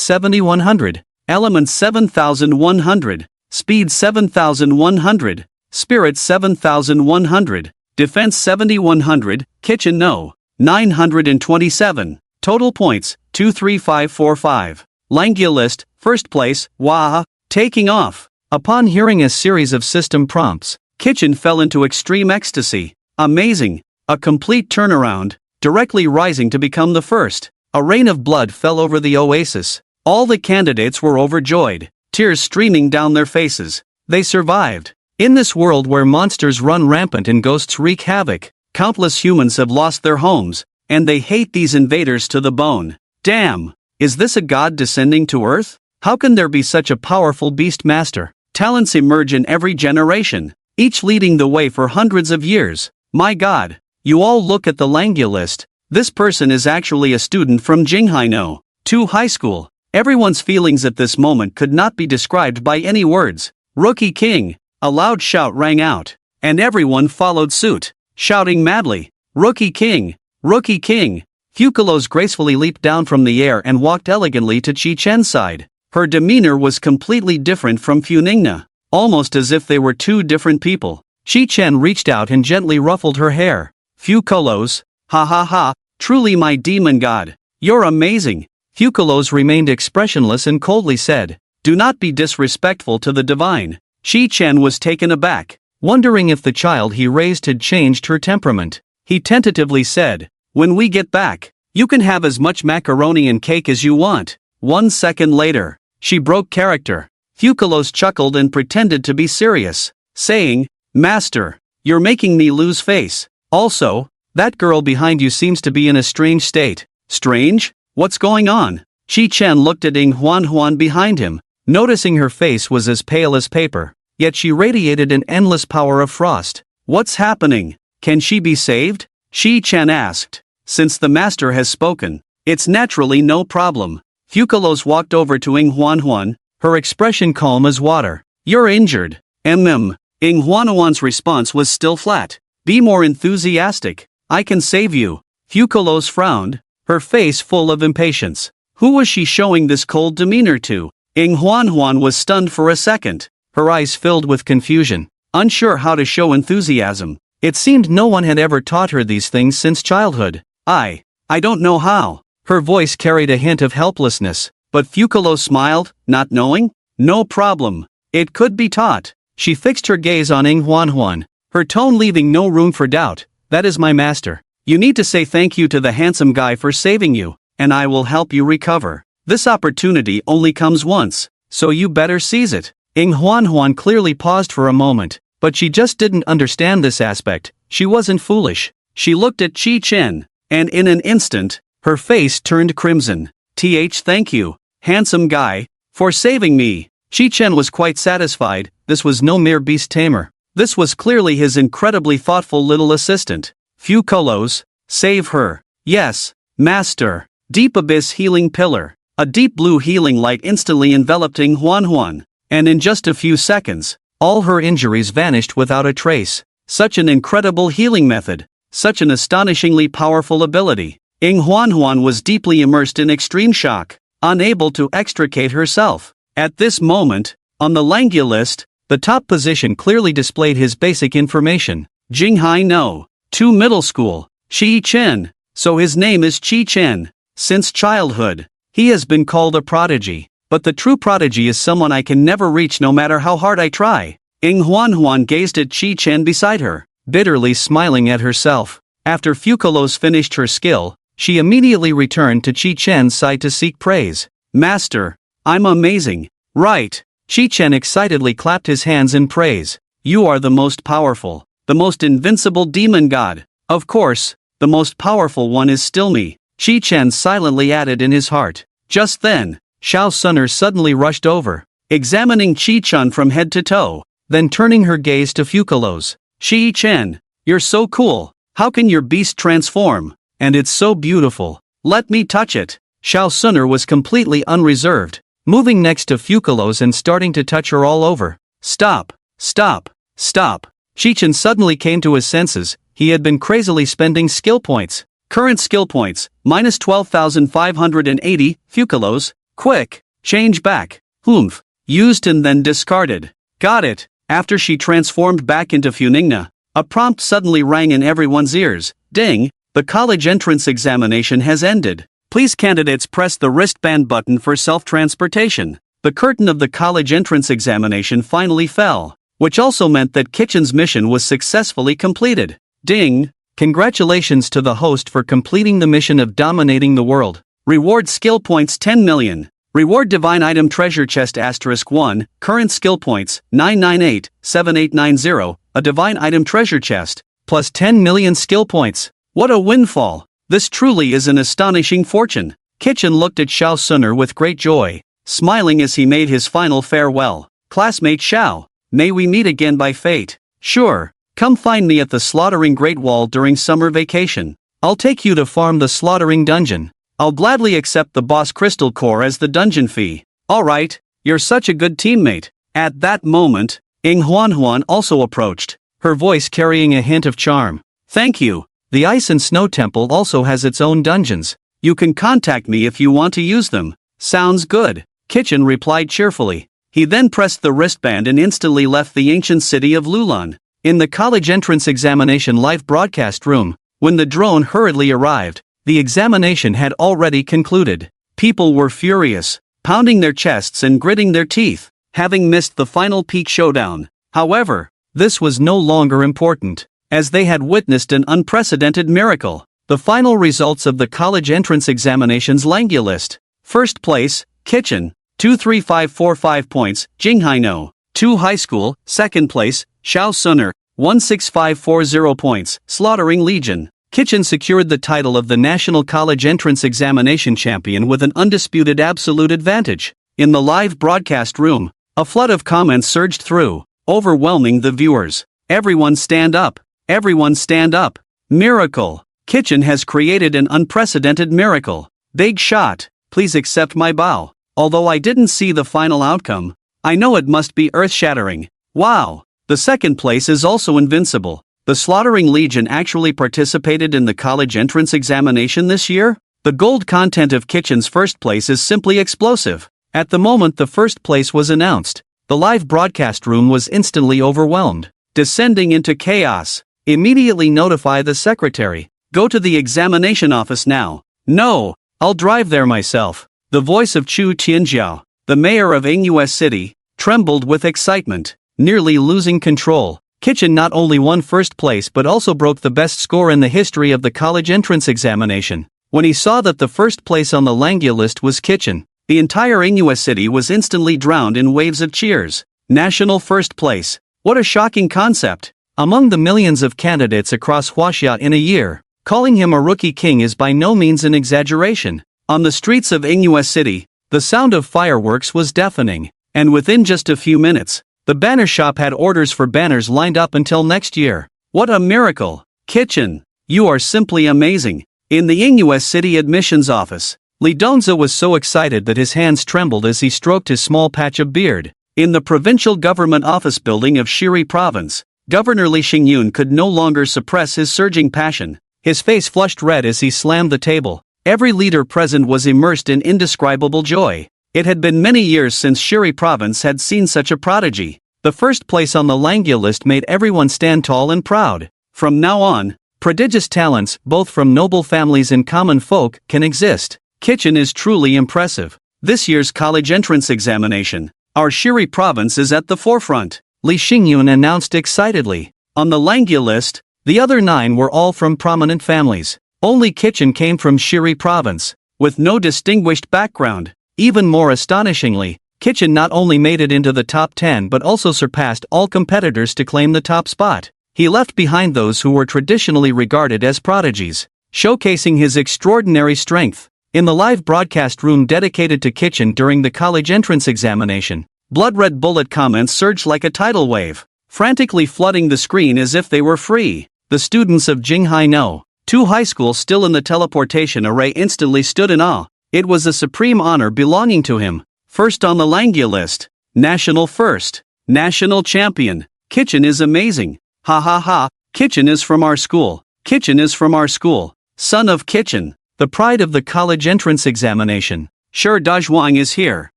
7,100. Elements 7,100. Speed 7,100. Spirit 7,100. Defense 7,100. Kitchen no. 927. Total points, 23545. Langya list, first place, Wah. Taking off. Upon hearing a series of system prompts, Kitchen fell into extreme ecstasy. Amazing. A complete turnaround, directly rising to become the first. A rain of blood fell over the oasis. All the candidates were overjoyed, tears streaming down their faces. They survived. In this world where monsters run rampant and ghosts wreak havoc, countless humans have lost their homes, and they hate these invaders to the bone. Damn! Is this a god descending to Earth? How can there be such a powerful beast master? Talents emerge in every generation, each leading the way for hundreds of years. My god! You all look at the Langya list. This person is actually a student from Jinghaino 2 High School. Everyone's feelings at this moment could not be described by any words. Rookie King! A loud shout rang out, and everyone followed suit, shouting madly, Rookie King! Rookie King! Fukulos gracefully leaped down from the air and walked elegantly to Chi Chen's side. Her demeanor was completely different from Huningna, almost as if they were two different people. Chi Chen reached out and gently ruffled her hair. Fukulos, ha ha ha, truly my demon god. You're amazing. Fukulos remained expressionless and coldly said, do not be disrespectful to the divine. Chi Chen was taken aback, wondering if the child he raised had changed her temperament. He tentatively said, when we get back, you can have as much macaroni and cake as you want. 1 second later, she broke character. Fukulos chuckled and pretended to be serious, saying, Master, you're making me lose face. Also, that girl behind you seems to be in a strange state. Strange? What's going on? Chi Chen looked at Ing Huan behind him, noticing her face was as pale as paper, yet she radiated an endless power of frost. What's happening? Can she be saved? Chi Chen asked. Since the master has spoken, it's naturally no problem. Fukulos walked over to Ing Huan, her expression calm as water. You're injured. Ing Huan's response was still flat. Be more enthusiastic. I can save you. Fukulos frowned, her face full of impatience. Who was she showing this cold demeanor to? Ing Huan was stunned for a second, her eyes filled with confusion, unsure how to show enthusiasm. It seemed no one had ever taught her these things since childhood. I don't know how. Her voice carried a hint of helplessness, but Fukulos smiled, not knowing. No problem. It could be taught. She fixed her gaze on Ing Huan, her tone leaving no room for doubt. That is my master. You need to say thank you to the handsome guy for saving you, and I will help you recover. This opportunity only comes once, so you better seize it. Ing Huan clearly paused for a moment, but she just didn't understand this aspect. She wasn't foolish. She looked at Chi Chen, and in an instant, her face turned crimson. Thank you, handsome guy, for saving me. Chi Chen was quite satisfied. This was no mere beast tamer. This was clearly his incredibly thoughtful little assistant. Few colos. Save her. Yes, master. Deep abyss healing pillar. A deep blue healing light instantly enveloped Ng Huan, and in just a few seconds, all her injuries vanished without a trace. Such an incredible healing method. Such an astonishingly powerful ability. Ng Huan was deeply immersed in extreme shock, unable to extricate herself. At this moment, on the Langya list, the top position clearly displayed his basic information. Jinghai No. 2 Middle School. Chi Chen. So his name is Chi Chen. Since childhood, he has been called a prodigy. But the true prodigy is someone I can never reach no matter how hard I try. Ng Huan gazed at Chi Chen beside her, bitterly smiling at herself. After Fukulos finished her skill, she immediately returned to Chi Chen's side to seek praise. Master, I'm amazing. Right. Chi Chen excitedly clapped his hands in praise. You are the most powerful, the most invincible demon god. Of course, the most powerful one is still me. Chi Chen silently added in his heart. Just then, Xiao Sunner suddenly rushed over, examining Chi Chen from head to toe, then turning her gaze to Fukulos. Chi Chen, you're so cool. How can your beast transform? And it's so beautiful. Let me touch it. Xiao Sunner was completely unreserved, moving next to Fukulos and starting to touch her all over. Stop. Stop. Stop. Chi Chen suddenly came to his senses. He had been crazily spending skill points. Current skill points, minus 12,580, Fukulos. Quick, change back. Humph. Used and then discarded. Got it. After she transformed back into Funingna, a prompt suddenly rang in everyone's ears. Ding, the college entrance examination has ended. Please candidates press the wristband button for self-transportation. The curtain of the college entrance examination finally fell, which also meant that Kitchen's mission was successfully completed. Ding! Congratulations to the host for completing the mission of dominating the world. Reward skill points 10 million. Reward divine item treasure chest *1, current skill points 998-7890, a divine item treasure chest, plus 10 million skill points. What a windfall! This truly is an astonishing fortune. Kitchen looked at Xiao Sunner with great joy, smiling as he made his final farewell. Classmate Xiao, may we meet again by fate. Sure. Come find me at the Slaughtering Great Wall during summer vacation. I'll take you to farm the Slaughtering Dungeon. I'll gladly accept the Boss Crystal Core as the dungeon fee. Alright, you're such a good teammate. At that moment, Ng Huan also approached, her voice carrying a hint of charm. Thank you. The Ice and Snow Temple also has its own dungeons. You can contact me if you want to use them. Sounds good. Kitchen replied cheerfully. He then pressed the wristband and instantly left the ancient city of Lulan. In the college entrance examination live broadcast room, when the drone hurriedly arrived, the examination had already concluded. People were furious, pounding their chests and gritting their teeth, having missed the final peak showdown. However, this was no longer important, as they had witnessed an unprecedented miracle. The final results of the college entrance examinations Langya list. First place, Kitchen, 23545 points, Jinghai No. 2 High School. Second place, Xiao Sunner, 16540 points, Slaughtering Legion. Kitchen secured the title of the National College Entrance Examination Champion with an undisputed absolute advantage. In the live broadcast room, a flood of comments surged through, overwhelming the viewers. Everyone stand up! Everyone stand up! Miracle! Kitchen has created an unprecedented miracle. Big shot! Please accept my bow. Although I didn't see the final outcome, I know it must be earth-shattering. Wow! The second place is also invincible. The Slaughtering Legion actually participated in the college entrance examination this year? The gold content of Kitchen's first place is simply explosive. At the moment the first place was announced, the live broadcast room was instantly overwhelmed. Descending into chaos. Immediately notify the secretary. Go to the examination office now. No, I'll drive there myself. The voice of Chu Tianjiao, the mayor of Angyue City, trembled with excitement, nearly losing control. Kitchen not only won first place but also broke the best score in the history of the college entrance examination. When he saw that the first place on the Langya list was Kitchen, the entire Angyue City was instantly drowned in waves of cheers. National first place. What a shocking concept. Among the millions of candidates across Huaxia in a year, calling him a rookie king is by no means an exaggeration. On the streets of Angyue City, the sound of fireworks was deafening. And within just a few minutes, the banner shop had orders for banners lined up until next year. What a miracle! Kitchen, you are simply amazing. In the Ingwa City admissions office, Lee Donza was so excited that his hands trembled as he stroked his small patch of beard. In the provincial government office building of Shiri Province, Governor Lee Xingyun could no longer suppress his surging passion. His face flushed red as he slammed the table. Every leader present was immersed in indescribable joy. It had been many years since Shiri Province had seen such a prodigy. The first place on the Langya list made everyone stand tall and proud. From now on, prodigious talents, both from noble families and common folk, can exist. Kitchen is truly impressive. This year's college entrance examination, our Shiri Province is at the forefront, Lee Xingyun announced excitedly. On the Langya list, the other 9 were all from prominent families. Only Kitchen came from Shiri Province, with no distinguished background. Even more astonishingly, Kitchen not only made it into the top 10 but also surpassed all competitors to claim the top spot. He left behind those who were traditionally regarded as prodigies, showcasing his extraordinary strength. In the live broadcast room dedicated to Kitchen during the college entrance examination, blood-red bullet comments surged like a tidal wave, frantically flooding the screen as if they were free. The students of Jinghai No. 2 High School still in the teleportation array instantly stood in awe. It was a supreme honor belonging to him. First on the Langya list. National first. National champion. Kitchen is amazing. Ha ha ha. Kitchen is from our school. Kitchen is from our school. Son of Kitchen. The pride of the college entrance examination. Sure, Dazhuang is here.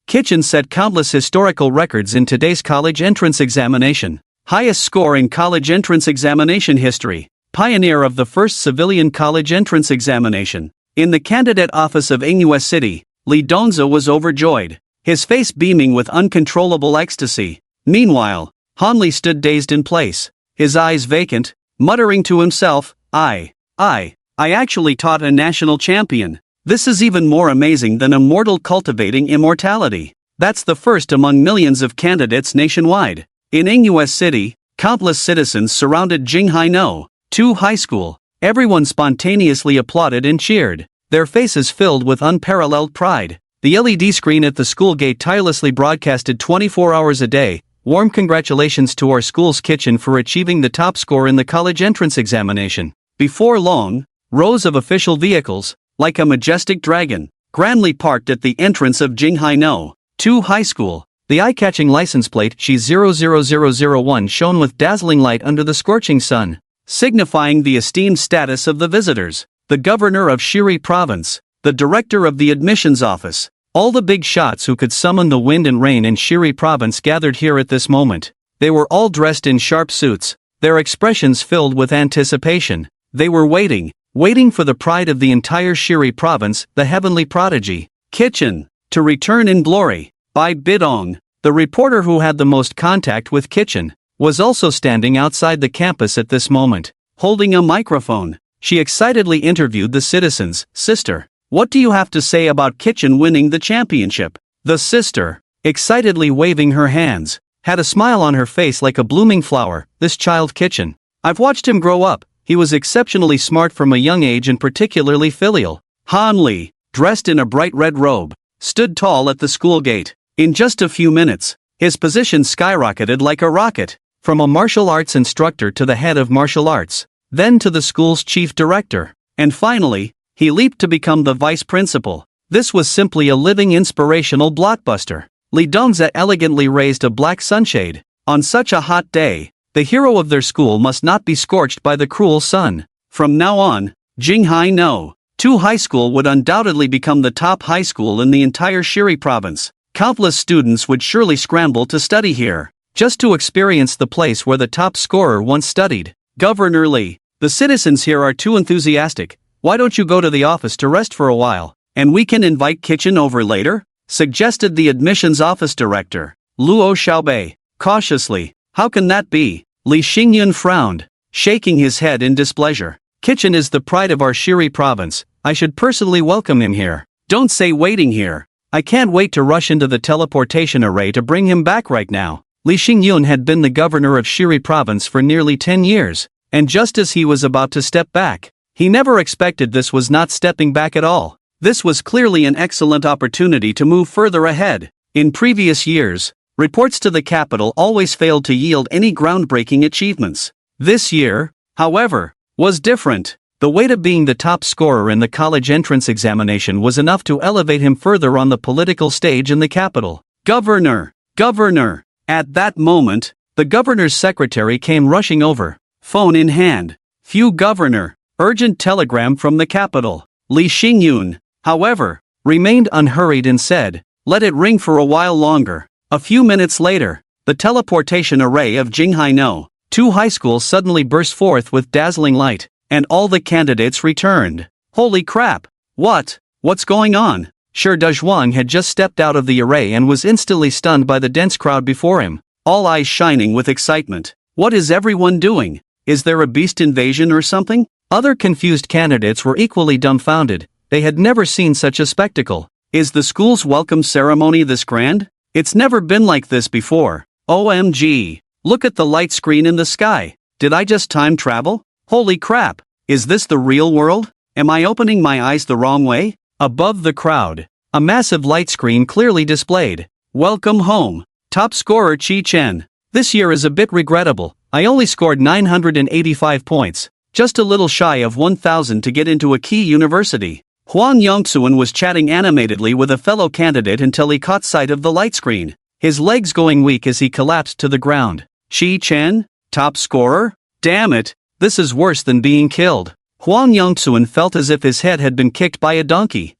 Kitchen set countless historical records in today's college entrance examination. Highest score in college entrance examination history. Pioneer of the first civilian college entrance examination. In the candidate office of Ingwa City, Lee Donza was overjoyed, his face beaming with uncontrollable ecstasy. Meanwhile, Hanli stood dazed in place, his eyes vacant, muttering to himself, I actually taught a national champion. This is even more amazing than a mortal cultivating immortality. That's the first among millions of candidates nationwide. In Ingwa City, countless citizens surrounded Jinghai No. 2 High School. Everyone spontaneously applauded and cheered, their faces filled with unparalleled pride. The LED screen at the school gate tirelessly broadcasted 24 hours a day. Warm congratulations to our school's Kitchen for achieving the top score in the college entrance examination. Before long, rows of official vehicles, like a majestic dragon, grandly parked at the entrance of Jinghai No. 2 High School. The eye-catching license plate X00001 shone with dazzling light under the scorching sun, signifying the esteemed status of the visitors. The governor of Shiri Province, the director of the admissions office, all the big shots who could summon the wind and rain in Shiri Province gathered here at this moment. They were all dressed in sharp suits, their expressions filled with anticipation. They were waiting for the pride of the entire Shiri Province, the heavenly prodigy, Kitchen, to return in glory. Bai Bidong, the reporter who had the most contact with Kitchen, was also standing outside the campus at this moment, holding a microphone. She excitedly interviewed the citizens. Sister, what do you have to say about Kitchen winning the championship? The sister, excitedly waving her hands, had a smile on her face like a blooming flower. This child Kitchen, I've watched him grow up. He was exceptionally smart from a young age and particularly filial. Han Li, dressed in a bright red robe, stood tall at the school gate. In just a few minutes, his position skyrocketed like a rocket, from a martial arts instructor to the head of martial arts, then to the school's chief director, and finally, he leaped to become the vice principal. This was simply a living inspirational blockbuster. Lee Dongza elegantly raised a black sunshade. On such a hot day, the hero of their school must not be scorched by the cruel sun. From now on, Jinghai No. 2 High School would undoubtedly become the top high school in the entire Shiri Province. Countless students would surely scramble to study here, just to experience the place where the top scorer once studied. Governor Lee, the citizens here are too enthusiastic. Why don't you go to the office to rest for a while, and we can invite Kitchen over later? Suggested the admissions office director, Luo Xiaobei, cautiously. How can that be? Li Xingyun frowned, shaking his head in displeasure. Kitchen is the pride of our Shiri Province. I should personally welcome him here. Don't say waiting here. I can't wait to rush into the teleportation array to bring him back right now. Li Xingyun had been the governor of Shiri Province for nearly 10 years, and just as he was about to step back, he never expected this was not stepping back at all. This was clearly an excellent opportunity to move further ahead. In previous years, reports to the capital always failed to yield any groundbreaking achievements. This year, however, was different. The weight of being the top scorer in the college entrance examination was enough to elevate him further on the political stage in the capital. Governor! Governor! At that moment, the governor's secretary came rushing over, phone in hand. Phew, governor! Urgent telegram from the capital. Li Xingyun, however, remained unhurried and said, "Let it ring for a while longer." A few minutes later, the teleportation array of Jinghai No. 2 high school suddenly burst forth with dazzling light, and all the candidates returned. Holy crap! What's going on? Shi Dezhuang had just stepped out of the array and was instantly stunned by the dense crowd before him, all eyes shining with excitement. What is everyone doing? Is there a beast invasion or something? Other confused candidates were equally dumbfounded. They had never seen such a spectacle. Is the school's welcome ceremony this grand? It's never been like this before. OMG! Look at the light screen in the sky. Did I just time travel? Holy crap! Is this the real world? Am I opening my eyes the wrong way? Above the crowd, a massive light screen clearly displayed, "Welcome home, top scorer Qi Chen. This year is a bit regrettable. I only scored 985 points, just a little shy of 1,000 to get into a key university." Huang Yongxuan was chatting animatedly with a fellow candidate until he caught sight of the light screen, his legs going weak as he collapsed to the ground. Qi Chen? Top scorer? Damn it, this is worse than being killed. Huang Yongxuan felt as if his head had been kicked by a donkey.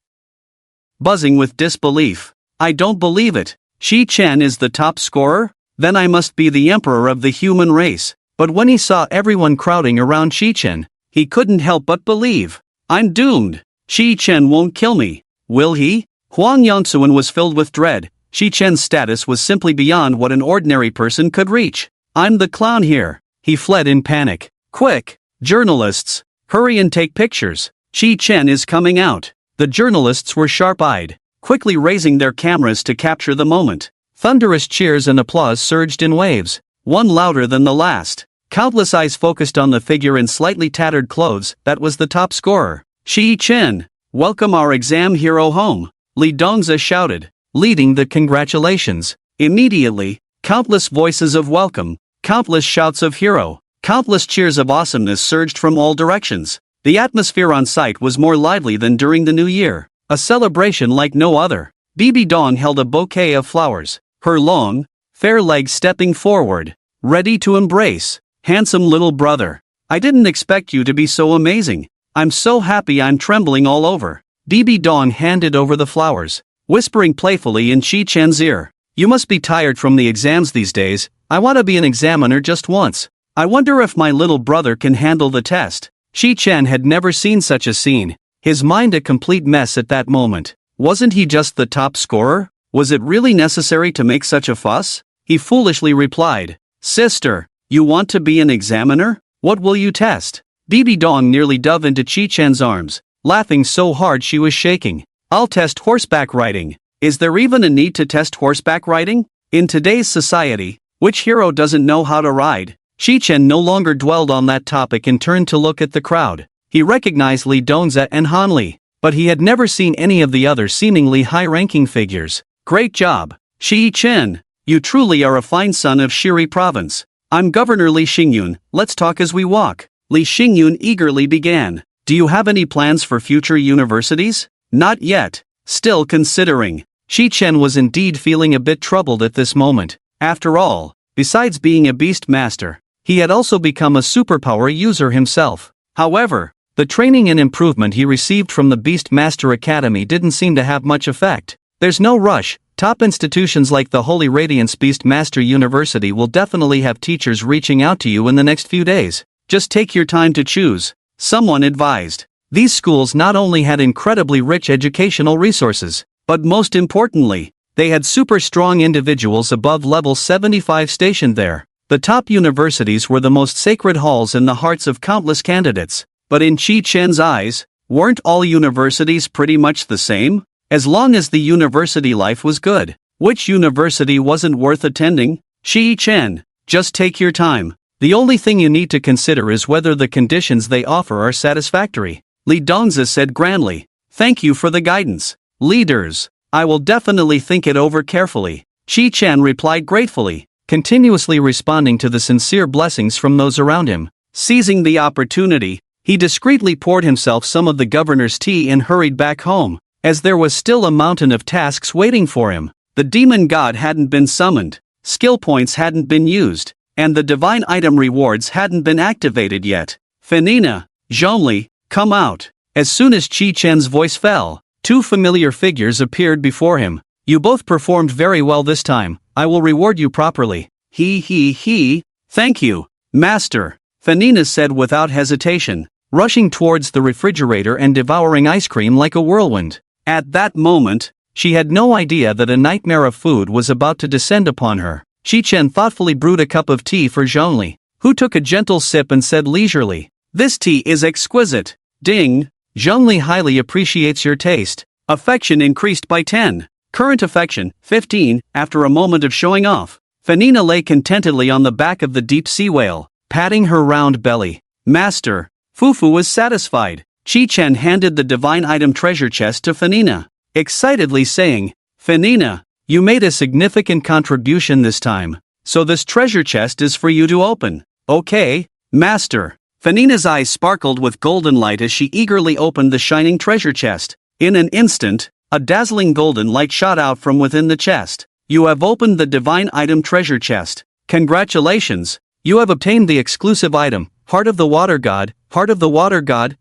Buzzing with disbelief. I don't believe it. Qi Chen is the top scorer? Then I must be the emperor of the human race. But when he saw everyone crowding around Qi Chen, he couldn't help but believe. I'm doomed. Qi Chen won't kill me. Will he? Huang Yongxuan was filled with dread. Qi Chen's status was simply beyond what an ordinary person could reach. I'm the clown here. He fled in panic. Quick! Journalists! Hurry and take pictures. Qi Chen is coming out. The journalists were sharp-eyed, quickly raising their cameras to capture the moment. Thunderous cheers and applause surged in waves, one louder than the last. Countless eyes focused on the figure in slightly tattered clothes that was the top scorer. Qi Chen, welcome our exam hero home, Li Dongzi shouted, leading the congratulations. Immediately, countless voices of welcome, countless shouts of hero, countless cheers of awesomeness surged from all directions. The atmosphere on site was more lively than during the new year, a celebration like no other. Bibi Dong held a bouquet of flowers, her long, fair legs stepping forward, ready to embrace. Handsome little brother, I didn't expect you to be so amazing. I'm so happy I'm trembling all over. Bibi Dong handed over the flowers, whispering playfully in Qi Chen's ear. You must be tired from the exams these days. I want to be an examiner just once. I wonder if my little brother can handle the test. Qi Chen had never seen such a scene, his mind a complete mess at that moment. Wasn't he just the top scorer? Was it really necessary to make such a fuss? He foolishly replied, Sister, you want to be an examiner? What will you test? Bibi Dong nearly dove into Qi Chen's arms, laughing so hard she was shaking. I'll test horseback riding. Is there even a need to test horseback riding? In today's society, which hero doesn't know how to ride? Qi Chen no longer dwelled on that topic and turned to look at the crowd. He recognized Li Dongzi and Han Li, but he had never seen any of the other seemingly high-ranking figures. Great job, Qi Chen. You truly are a fine son of Shiri Province. I'm Governor Li Xingyun, let's talk as we walk. Li Xingyun eagerly began. Do you have any plans for future universities? Not yet. Still considering. Qi Chen was indeed feeling a bit troubled at this moment. After all, besides being a beast master, he had also become a superpower user himself. However, the training and improvement he received from the Beast Master Academy didn't seem to have much effect. There's no rush. Top institutions like the Holy Radiance Beast Master University will definitely have teachers reaching out to you in the next few days. Just take your time to choose, someone advised. These schools not only had incredibly rich educational resources, but most importantly, they had super strong individuals above level 75 stationed there. The top universities were the most sacred halls in the hearts of countless candidates. But in Qi Chen's eyes, weren't all universities pretty much the same? As long as the university life was good, which university wasn't worth attending? Qi Chen, just take your time. The only thing you need to consider is whether the conditions they offer are satisfactory. Li Dongzi said grandly. Thank you for the guidance. Leaders, I will definitely think it over carefully. Qi Chen replied gratefully, continuously responding to the sincere blessings from those around him. Seizing the opportunity, he discreetly poured himself some of the governor's tea and hurried back home, as there was still a mountain of tasks waiting for him. The demon god hadn't been summoned, skill points hadn't been used, and the divine item rewards hadn't been activated yet. Fanina, Zhongli, come out. As soon as Qi Chen's voice fell, two familiar figures appeared before him. You both performed very well this time, I will reward you properly. Thank you, master, Fanina said without hesitation, rushing towards the refrigerator and devouring ice cream like a whirlwind. At that moment, she had no idea that a nightmare of food was about to descend upon her. Qi Chen thoughtfully brewed a cup of tea for Zhongli, who took a gentle sip and said leisurely, "This tea is exquisite." Ding! Zhongli highly appreciates your taste. Affection increased by 10. Current affection, 15, after a moment of showing off. Fanina lay contentedly on the back of the deep sea whale, patting her round belly. Master, Fufu was satisfied. Qi Chen handed the divine item treasure chest to Fanina, excitedly saying, Fanina, you made a significant contribution this time, so this treasure chest is for you to open. Okay, master. Fanina's eyes sparkled with golden light as she eagerly opened the shining treasure chest. In an instant, a dazzling golden light shot out from within the chest. You have opened the divine item treasure chest. Congratulations, you have obtained the exclusive item, Heart of the Water God,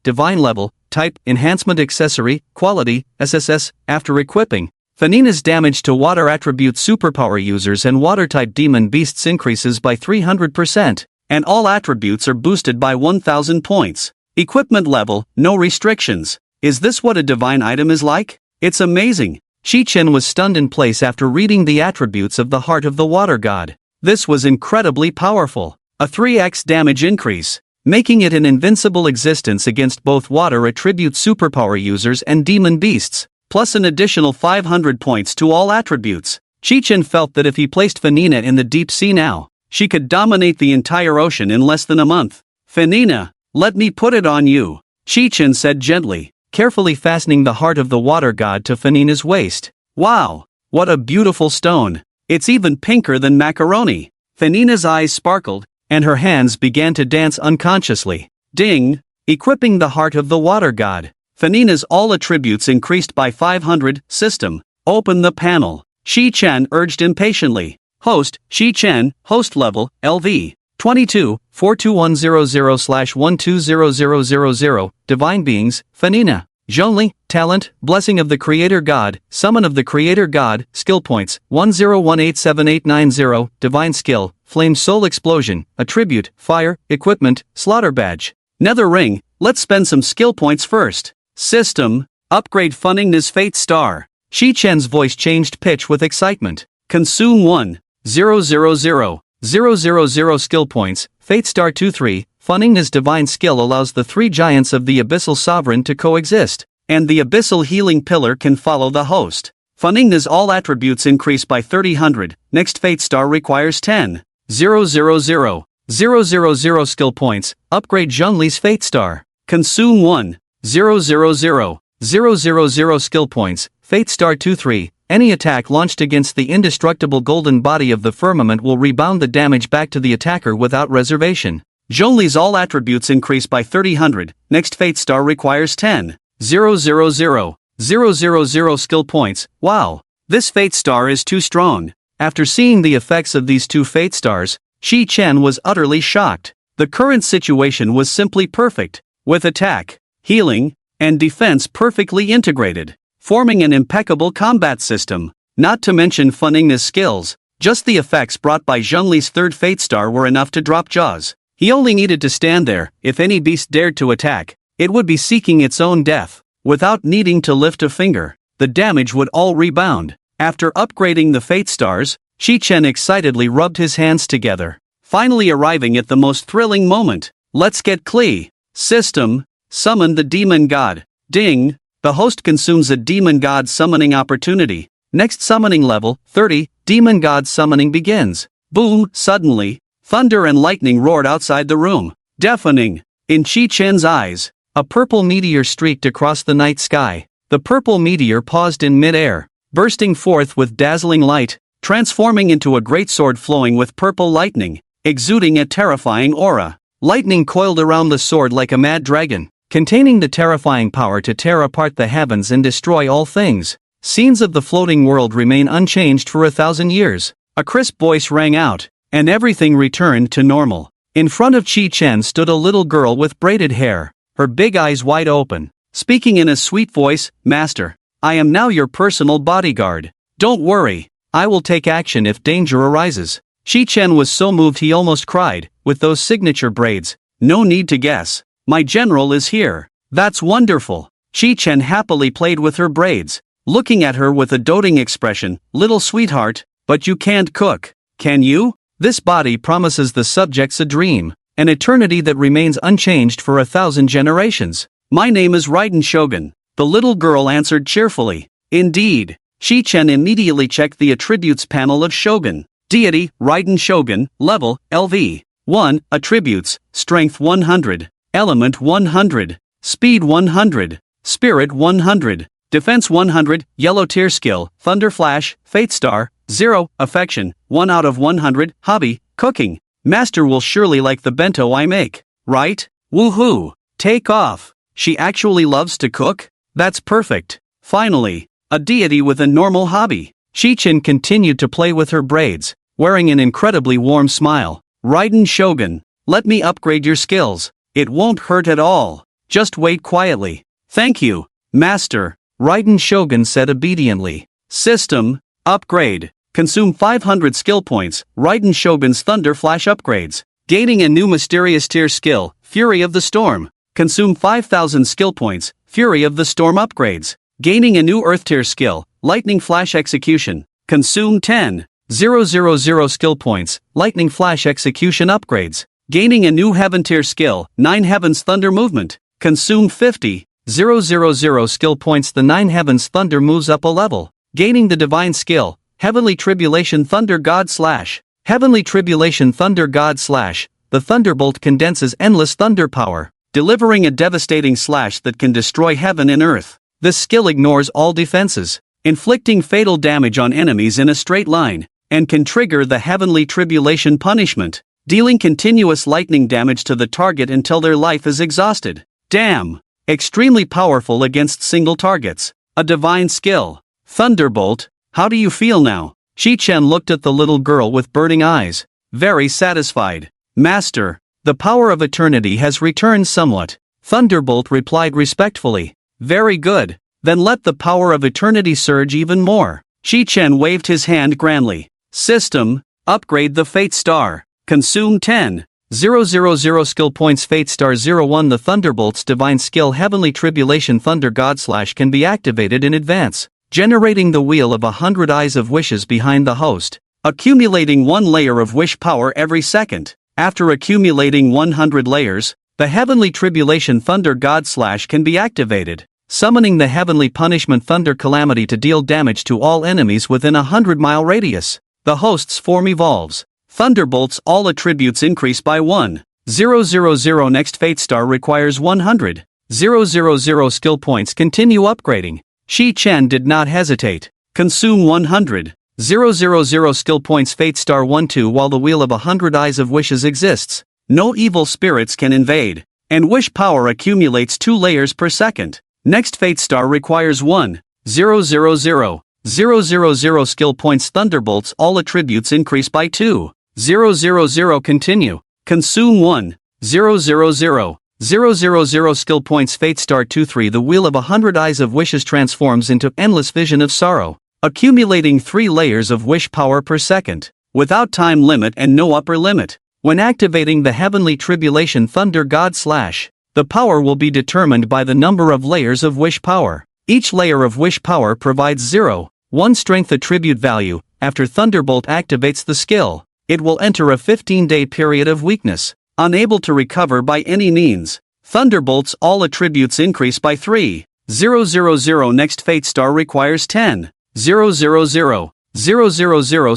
divine level, type, enhancement accessory, quality, SSS, after equipping. Fanina's damage to water attribute superpower users and water-type demon beasts increases by 300%, and all attributes are boosted by 1000 points. Equipment level, no restrictions. Is this what a divine item is like? It's amazing. Qi Chen was stunned in place after reading the attributes of the Heart of the Water God. This was incredibly powerful. A 3x damage increase, making it an invincible existence against both water attribute superpower users and demon beasts, plus an additional 500 points to all attributes. Qi Chen felt that if he placed Fanina in the deep sea now, she could dominate the entire ocean in less than a month. Fanina, let me put it on you, Qi Chen said gently, carefully fastening the Heart of the Water God to Fanina's waist. Wow, what a beautiful stone. It's even pinker than macaroni. Fanina's eyes sparkled, and her hands began to dance unconsciously. Ding! Equipping the Heart of the Water God. Fanina's all attributes increased by 500. System, open the panel. Qi Chen urged impatiently. Host, Qi Chen, host level, LV. 22-4210/120000. Divine Beings, Fanina. Zhongli, Talent, Blessing of the Creator God, Summon of the Creator God, Skill Points, 10187890, Divine Skill, Flame Soul Explosion, Attribute, Fire, Equipment, Slaughter Badge. Nether Ring, let's spend some skill points first. System, upgrade Fanina's Fate Star. Qi Chen's voice changed pitch with excitement. Consume 1,000,000 skill points, Fate Star 2-3, Fanina's divine skill allows the three giants of the Abyssal Sovereign to coexist, and the Abyssal Healing Pillar can follow the host. Fanina's all attributes increase by 300, next Fate Star requires 10,000,000 skill points, upgrade Zhongli's Fate Star. Consume 1,000,000 skill points, Fate Star 2-3, any attack launched against the indestructible golden body of the firmament will rebound the damage back to the attacker without reservation. Zhongli's all attributes increase by 300, next Fate Star requires 10,000,000 skill points. Wow, this Fate Star is too strong. After seeing the effects of these two Fate Stars, Qi Chen was utterly shocked. The current situation was simply perfect, with attack, healing, and defense perfectly integrated, forming an impeccable combat system. Not to mention Fanina's skills, just the effects brought by Zhongli's third Fate Star were enough to drop jaws. He only needed to stand there. If any beast dared to attack, it would be seeking its own death, without needing to lift a finger. The damage would all rebound. After upgrading the Fate Stars, Qi Chen excitedly rubbed his hands together, finally arriving at the most thrilling moment. Let's get Klee. System, summon the Demon God. Ding! The host consumes a Demon God summoning opportunity. Next summoning level, 30, Demon God summoning begins. Boom! Suddenly, thunder and lightning roared outside the room, deafening. In Qi Chen's eyes, a purple meteor streaked across the night sky. The purple meteor paused in mid-air, bursting forth with dazzling light. transforming into a great sword flowing with purple lightning, exuding a terrifying aura. Lightning coiled around the sword like a mad dragon, containing the terrifying power to tear apart the heavens and destroy all things. Scenes of the floating world remain unchanged for 1,000 years. A crisp voice rang out, and everything returned to normal. In front of Chi Chen stood a little girl with braided hair, her big eyes wide open, speaking in a sweet voice, "Master, I am now your personal bodyguard. Don't worry, I will take action if danger arises." Chi Chen was so moved he almost cried. "With those signature braids, no need to guess. My general is here." "That's wonderful." Chi Chen happily played with her braids, looking at her with a doting expression. "Little sweetheart, but you can't cook, can you? This body promises the subjects a dream, an eternity that remains unchanged for 1,000 generations." "My name is Raiden Shogun," the little girl answered cheerfully. "Indeed." Chi Chen immediately checked the attributes panel of Shogun. Deity, Raiden Shogun, level, LV. 1, attributes, strength 100, element 100, speed 100, spirit 100, defense 100, yellow tier skill, thunder flash, fate star, 0, affection, 1 out of 100, hobby, cooking. Master will surely like the bento I make, right? Woohoo! Take off. She actually loves to cook? That's perfect. Finally, a deity with a normal hobby. Chi Chen continued to play with her braids, wearing an incredibly warm smile. "Raiden Shogun, let me upgrade your skills. It won't hurt at all. Just wait quietly." "Thank you, Master," Raiden Shogun said obediently. System upgrade. Consume 500 skill points. Raiden Shogun's Thunder Flash upgrades. Gaining a new mysterious tier skill, Fury of the Storm. Consume 5,000 skill points. Fury of the Storm upgrades. Gaining a new Earth tier skill, Lightning Flash Execution. Consume 10,000 skill points. Lightning Flash Execution upgrades. Gaining a new Heaven tier skill, 9 Heavens Thunder Movement. Consume 50,000 skill points. The 9 Heavens Thunder moves up a level. Gaining the Divine skill, Heavenly Tribulation Thunder God Slash. Heavenly Tribulation Thunder God Slash. The Thunderbolt condenses endless thunder power, delivering a devastating slash that can destroy heaven and earth. This skill ignores all defenses, inflicting fatal damage on enemies in a straight line, and can trigger the Heavenly Tribulation punishment, dealing continuous lightning damage to the target until their life is exhausted. Damn! Extremely powerful against single targets. A divine skill. Thunderbolt, how do you feel now? Chi Chen looked at the little girl with burning eyes, very satisfied. "Master, the power of eternity has returned somewhat," Thunderbolt replied respectfully. "Very good, then let the power of eternity surge even more." Chi Chen waved his hand grandly. System, upgrade the Fate Star. Consume 10,000 skill points. Fate Star 01. The Thunderbolt's divine skill Heavenly Tribulation Thunder God Slash can be activated in advance, generating the Wheel of 100 Eyes of Wishes behind the host, accumulating 1 layer of wish power every second. After accumulating 100 layers, the Heavenly Tribulation Thunder God Slash can be activated, summoning the Heavenly Punishment Thunder Calamity to deal damage to all enemies within a 100-mile radius. The host's form evolves. Thunderbolt's all attributes increase by 1,000. Next Fate Star requires 100,000 skill points. Continue upgrading. Chi Chen did not hesitate. Consume 100,000 skill points. Fate Star 1-2. While the Wheel of 100 Eyes of Wishes exists, no evil spirits can invade, and wish power accumulates 2 layers per second. Next Fate Star requires 1,000 skill points. Thunderbolt's all attributes increase by 2,000. Continue. Consume 1,000 skill points. Fate Star 2-3. The Wheel of 100 Eyes of Wishes transforms into Endless Vision of Sorrow, accumulating 3 layers of wish power per second, without time limit and no upper limit. When activating the Heavenly Tribulation Thunder God Slash, the power will be determined by the number of layers of wish power. Each layer of wish power provides 0.1 strength attribute value. After Thunderbolt activates the skill, it will enter a 15-day period of weakness, unable to recover by any means. Thunderbolt's all attributes increase by 3,000. Next Fate Star requires 10,000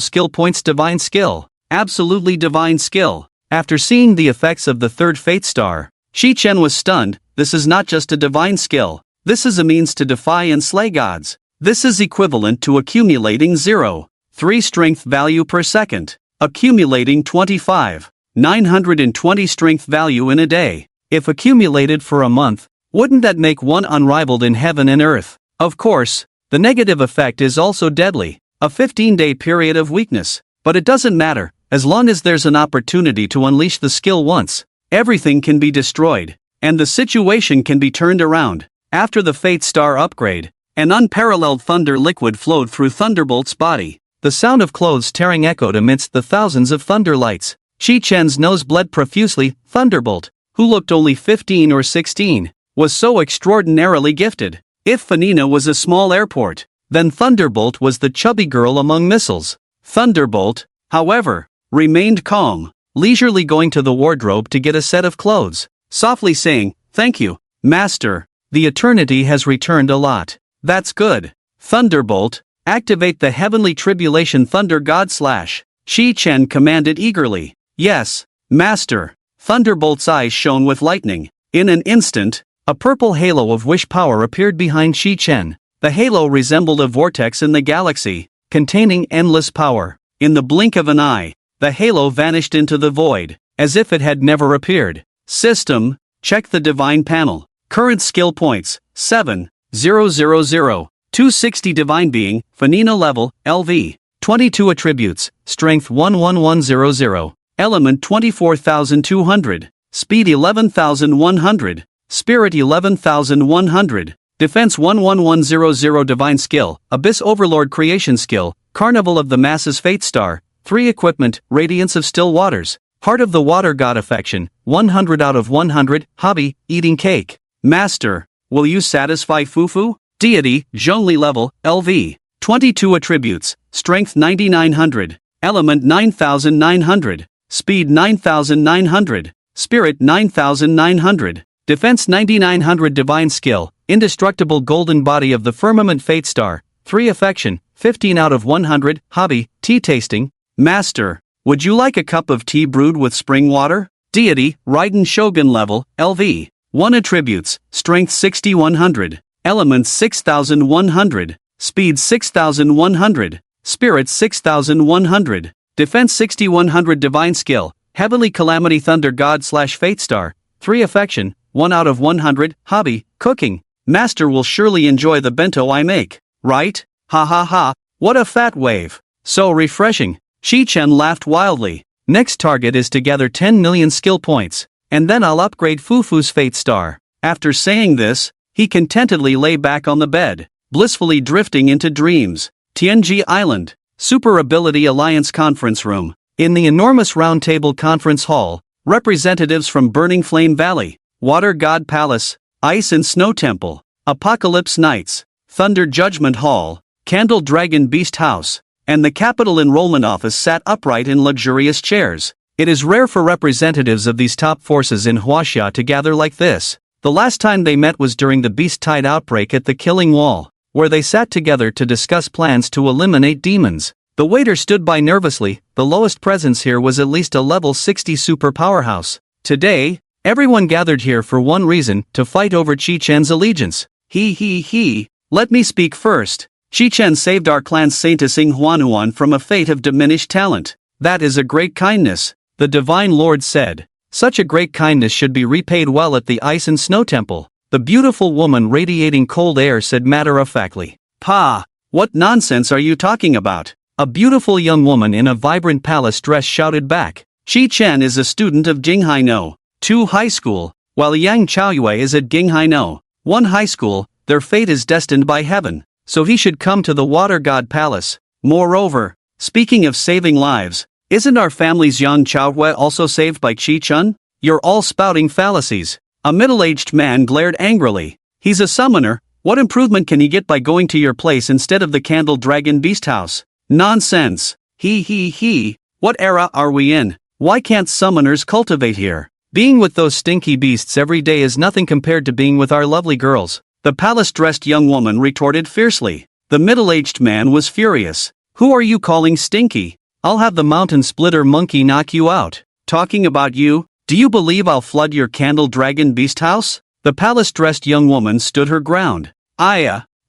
skill points. Divine skill. Absolutely divine skill. After seeing the effects of the third Fate Star, Chi Chen was stunned. This is not just a divine skill, this is a means to defy and slay gods. This is equivalent to accumulating 0.3 3 strength value per second, accumulating 25,920 strength value in a day. If accumulated for a month, wouldn't that make one unrivaled in heaven and earth? Of course, the negative effect is also deadly, a 15-day period of weakness. But it doesn't matter, as long as there's an opportunity to unleash the skill once, everything can be destroyed, and the situation can be turned around. After the Fate Star upgrade, an unparalleled thunder liquid flowed through Thunderbolt's body. The sound of clothes tearing echoed amidst the thousands of thunder lights. Chi-Chen's nose bled profusely. Thunderbolt, who looked only 15 or 16, was so extraordinarily gifted. If Fanina was a small airport, then Thunderbolt was the chubby girl among missiles. Thunderbolt, however, remained calm, leisurely going to the wardrobe to get a set of clothes, softly saying, "Thank you, Master. The eternity has returned a lot." "That's good. Thunderbolt, activate the heavenly tribulation thunder god slash." Chi-Chen commanded eagerly. "Yes, Master." Thunderbolt's eyes shone with lightning. In an instant, a purple halo of wish power appeared behind Chi-Chen. The halo resembled a vortex in the galaxy, containing endless power. In the blink of an eye, the halo vanished into the void, as if it had never appeared. System, check the divine panel. Current skill points, 7,000. 260 divine being, Fanina level, LV. 22 attributes, strength 11100. Element 24,200. Speed 11,100. Spirit 11,100. Defense 11100. Divine skill, Abyss Overlord creation skill, Carnival of the Masses Fate Star. 3 equipment, Radiance of Still Waters. Heart of the Water God affection, 100 out of 100. Hobby, eating cake. Master, will you satisfy Fufu? Deity, Zhongli level, LV. 22 attributes, strength 9900. Element 9900. Speed 9900. Spirit 9900. Defense 9900. Divine skill, Indestructible Golden Body of the Firmament Fate Star. 3 affection, 15 out of 100. Hobby, tea tasting. Master, would you like a cup of tea brewed with spring water? Deity, Raiden Shogun level, LV. 1 attributes, strength 6100. Element 6100. Speed 6100. Spirit 6100. Defense 6100. Divine skill, Heavenly Calamity Thunder God slash Fate Star. 3 affection, 1 out of 100. Hobby, cooking. Master will surely enjoy the bento I make, right? Ha ha ha, what a fat wave. So refreshing. Chi-Chen laughed wildly. Next target is to gather 10 million skill points, and then I'll upgrade Fufu's Fate Star. After saying this, he contentedly lay back on the bed, blissfully drifting into dreams. Tianji Island, Super Ability Alliance Conference Room. In the enormous round-table conference hall, representatives from Burning Flame Valley, Water God Palace, Ice and Snow Temple, Apocalypse Nights, Thunder Judgment Hall, Candle Dragon Beast House, and the Capital Enrollment Office sat upright in luxurious chairs. It is rare for representatives of these top forces in Huaxia to gather like this. The last time they met was during the Beast Tide outbreak at the Killing Wall, where they sat together to discuss plans to eliminate demons. The waiter stood by nervously. The lowest presence here was at least a level 60 super powerhouse. Today, everyone gathered here for one reason, to fight over Chi-Chen's allegiance. He. Let me speak first. Chi-Chen saved our clan's Saint Asing Huanuan from a fate of diminished talent. That is a great kindness, the Divine Lord said. Such a great kindness should be repaid well at the Ice and Snow Temple. The beautiful woman radiating cold air said matter-of-factly. Pa, what nonsense are you talking about? A beautiful young woman in a vibrant palace dress shouted back. Chi-Chen is a student of Jinghai No. 2 High School, while Yang Chaoyue is at Jinghai No. 1 High School. Their fate is destined by heaven, so he should come to the Water God Palace. Moreover, speaking of saving lives, isn't our family's Yang Chaoyue also saved by Chi-Chun? You're all spouting fallacies. A middle-aged man glared angrily. He's a summoner. What improvement can he get by going to your place instead of the Candle Dragon Beast House? Nonsense. He. What era are we in? Why can't summoners cultivate here? Being with those stinky beasts every day is nothing compared to being with our lovely girls. The palace-dressed young woman retorted fiercely. The middle-aged man was furious. Who are you calling stinky? I'll have the mountain splitter monkey knock you out. Talking about you, do you believe I'll flood your Candle Dragon Beast House? The palace-dressed young woman stood her ground.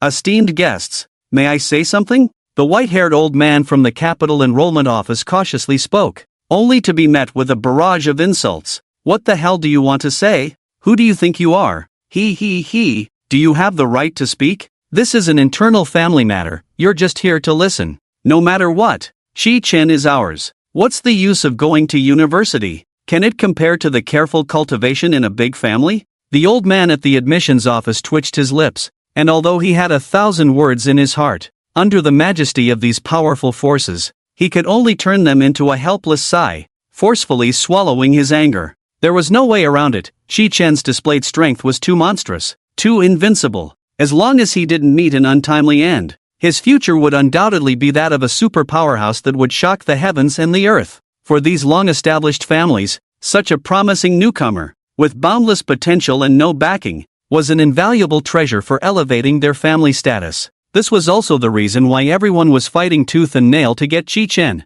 Esteemed guests, may I say something? The white-haired old man from the capital enrollment office cautiously spoke, only to be met with a barrage of insults. What the hell do you want to say? Who do you think you are? He. Do you have the right to speak? This is an internal family matter, you're just here to listen. No matter what, Chi-Chen is ours. What's the use of going to university? Can it compare to the careful cultivation in a big family? The old man at the admissions office twitched his lips, and although he had 1,000 words in his heart, under the majesty of these powerful forces, he could only turn them into a helpless sigh, forcefully swallowing his anger. There was no way around it. Chi-Chen's displayed strength was too monstrous, too invincible. As long as he didn't meet an untimely end, his future would undoubtedly be that of a super powerhouse that would shock the heavens and the earth. For these long-established families, such a promising newcomer, with boundless potential and no backing, was an invaluable treasure for elevating their family status. This was also the reason why everyone was fighting tooth and nail to get Chi-Chen.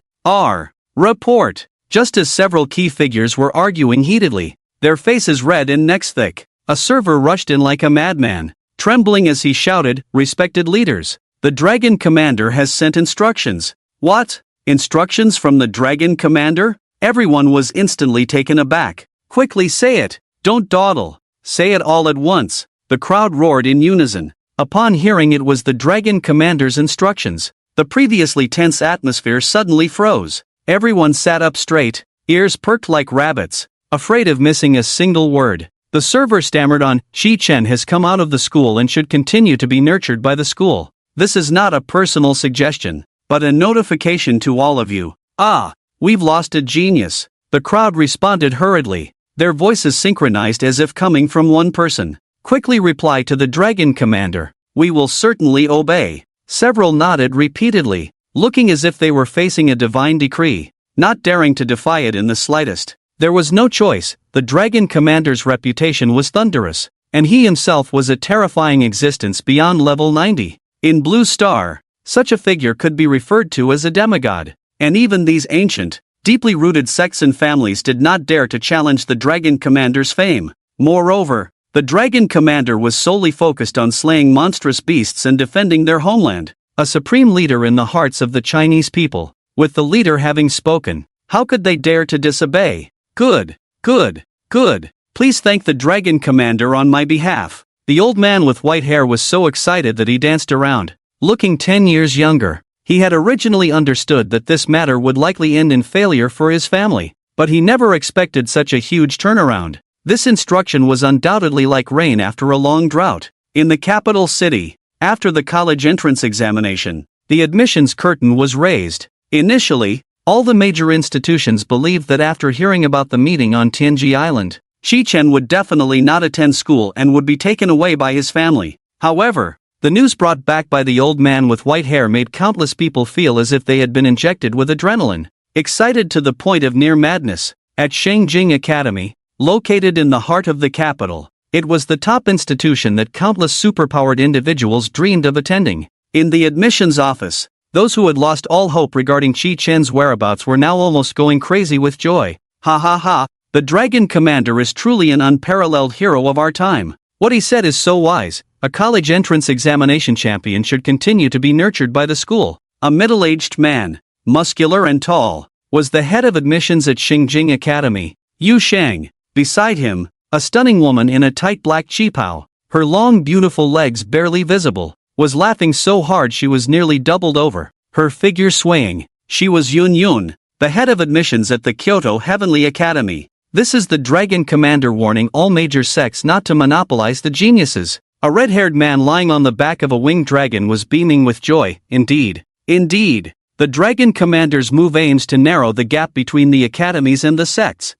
Report. Just as several key figures were arguing heatedly, their faces red and necks thick, a server rushed in like a madman, trembling as he shouted, "Respected leaders, the Dragon Commander has sent instructions." What? Instructions from the Dragon Commander? Everyone was instantly taken aback. Quickly say it, don't dawdle. Say it all at once. The crowd roared in unison. Upon hearing it was the Dragon Commander's instructions, the previously tense atmosphere suddenly froze. Everyone sat up straight, ears perked like rabbits, afraid of missing a single word. The server stammered on, "Chi-Chen has come out of the school and should continue to be nurtured by the school. This is not a personal suggestion, but a notification to all of you. We've lost a genius." The crowd responded hurriedly, their voices synchronized as if coming from one person. Quickly reply to the Dragon Commander. We will certainly obey. Several nodded repeatedly, looking as if they were facing a divine decree, not daring to defy it in the slightest. There was no choice. The Dragon Commander's reputation was thunderous, and he himself was a terrifying existence beyond level 90. In Blue Star, such a figure could be referred to as a demigod, and even these ancient, deeply rooted sects and families did not dare to challenge the Dragon Commander's fame. Moreover, the Dragon Commander was solely focused on slaying monstrous beasts and defending their homeland, a supreme leader in the hearts of the Chinese people. With the leader having spoken, how could they dare to disobey? Good. Please thank the Dragon Commander on my behalf. The old man with white hair was so excited that he danced around, looking 10 years younger. He had originally understood that this matter would likely end in failure for his family, but he never expected such a huge turnaround. This instruction was undoubtedly like rain after a long drought. In the capital city, after the college entrance examination, the admissions curtain was raised. Initially, all the major institutions believed that after hearing about the meeting on Tianji Island, Chi-Chen would definitely not attend school and would be taken away by his family. However, the news brought back by the old man with white hair made countless people feel as if they had been injected with adrenaline, excited to the point of near madness. At Shengjing Academy, located in the heart of the capital, it was the top institution that countless superpowered individuals dreamed of attending. In the admissions office, those who had lost all hope regarding Chi-Chen's whereabouts were now almost going crazy with joy. The Dragon Commander is truly an unparalleled hero of our time. What he said is so wise. A college entrance examination champion should continue to be nurtured by the school. A middle-aged man, muscular and tall, was the head of admissions at Shengjing Academy, Yu Shang. Beside him, a stunning woman in a tight black qipao, her long beautiful legs barely visible, was laughing so hard she was nearly doubled over, her figure swaying. She was Yun, the head of admissions at the Kyoto Heavenly Academy. This is the Dragon Commander warning all major sects not to monopolize the geniuses. A red-haired man lying on the back of a winged dragon was beaming with joy. Indeed, the Dragon Commander's move aims to narrow the gap between the academies and the sects.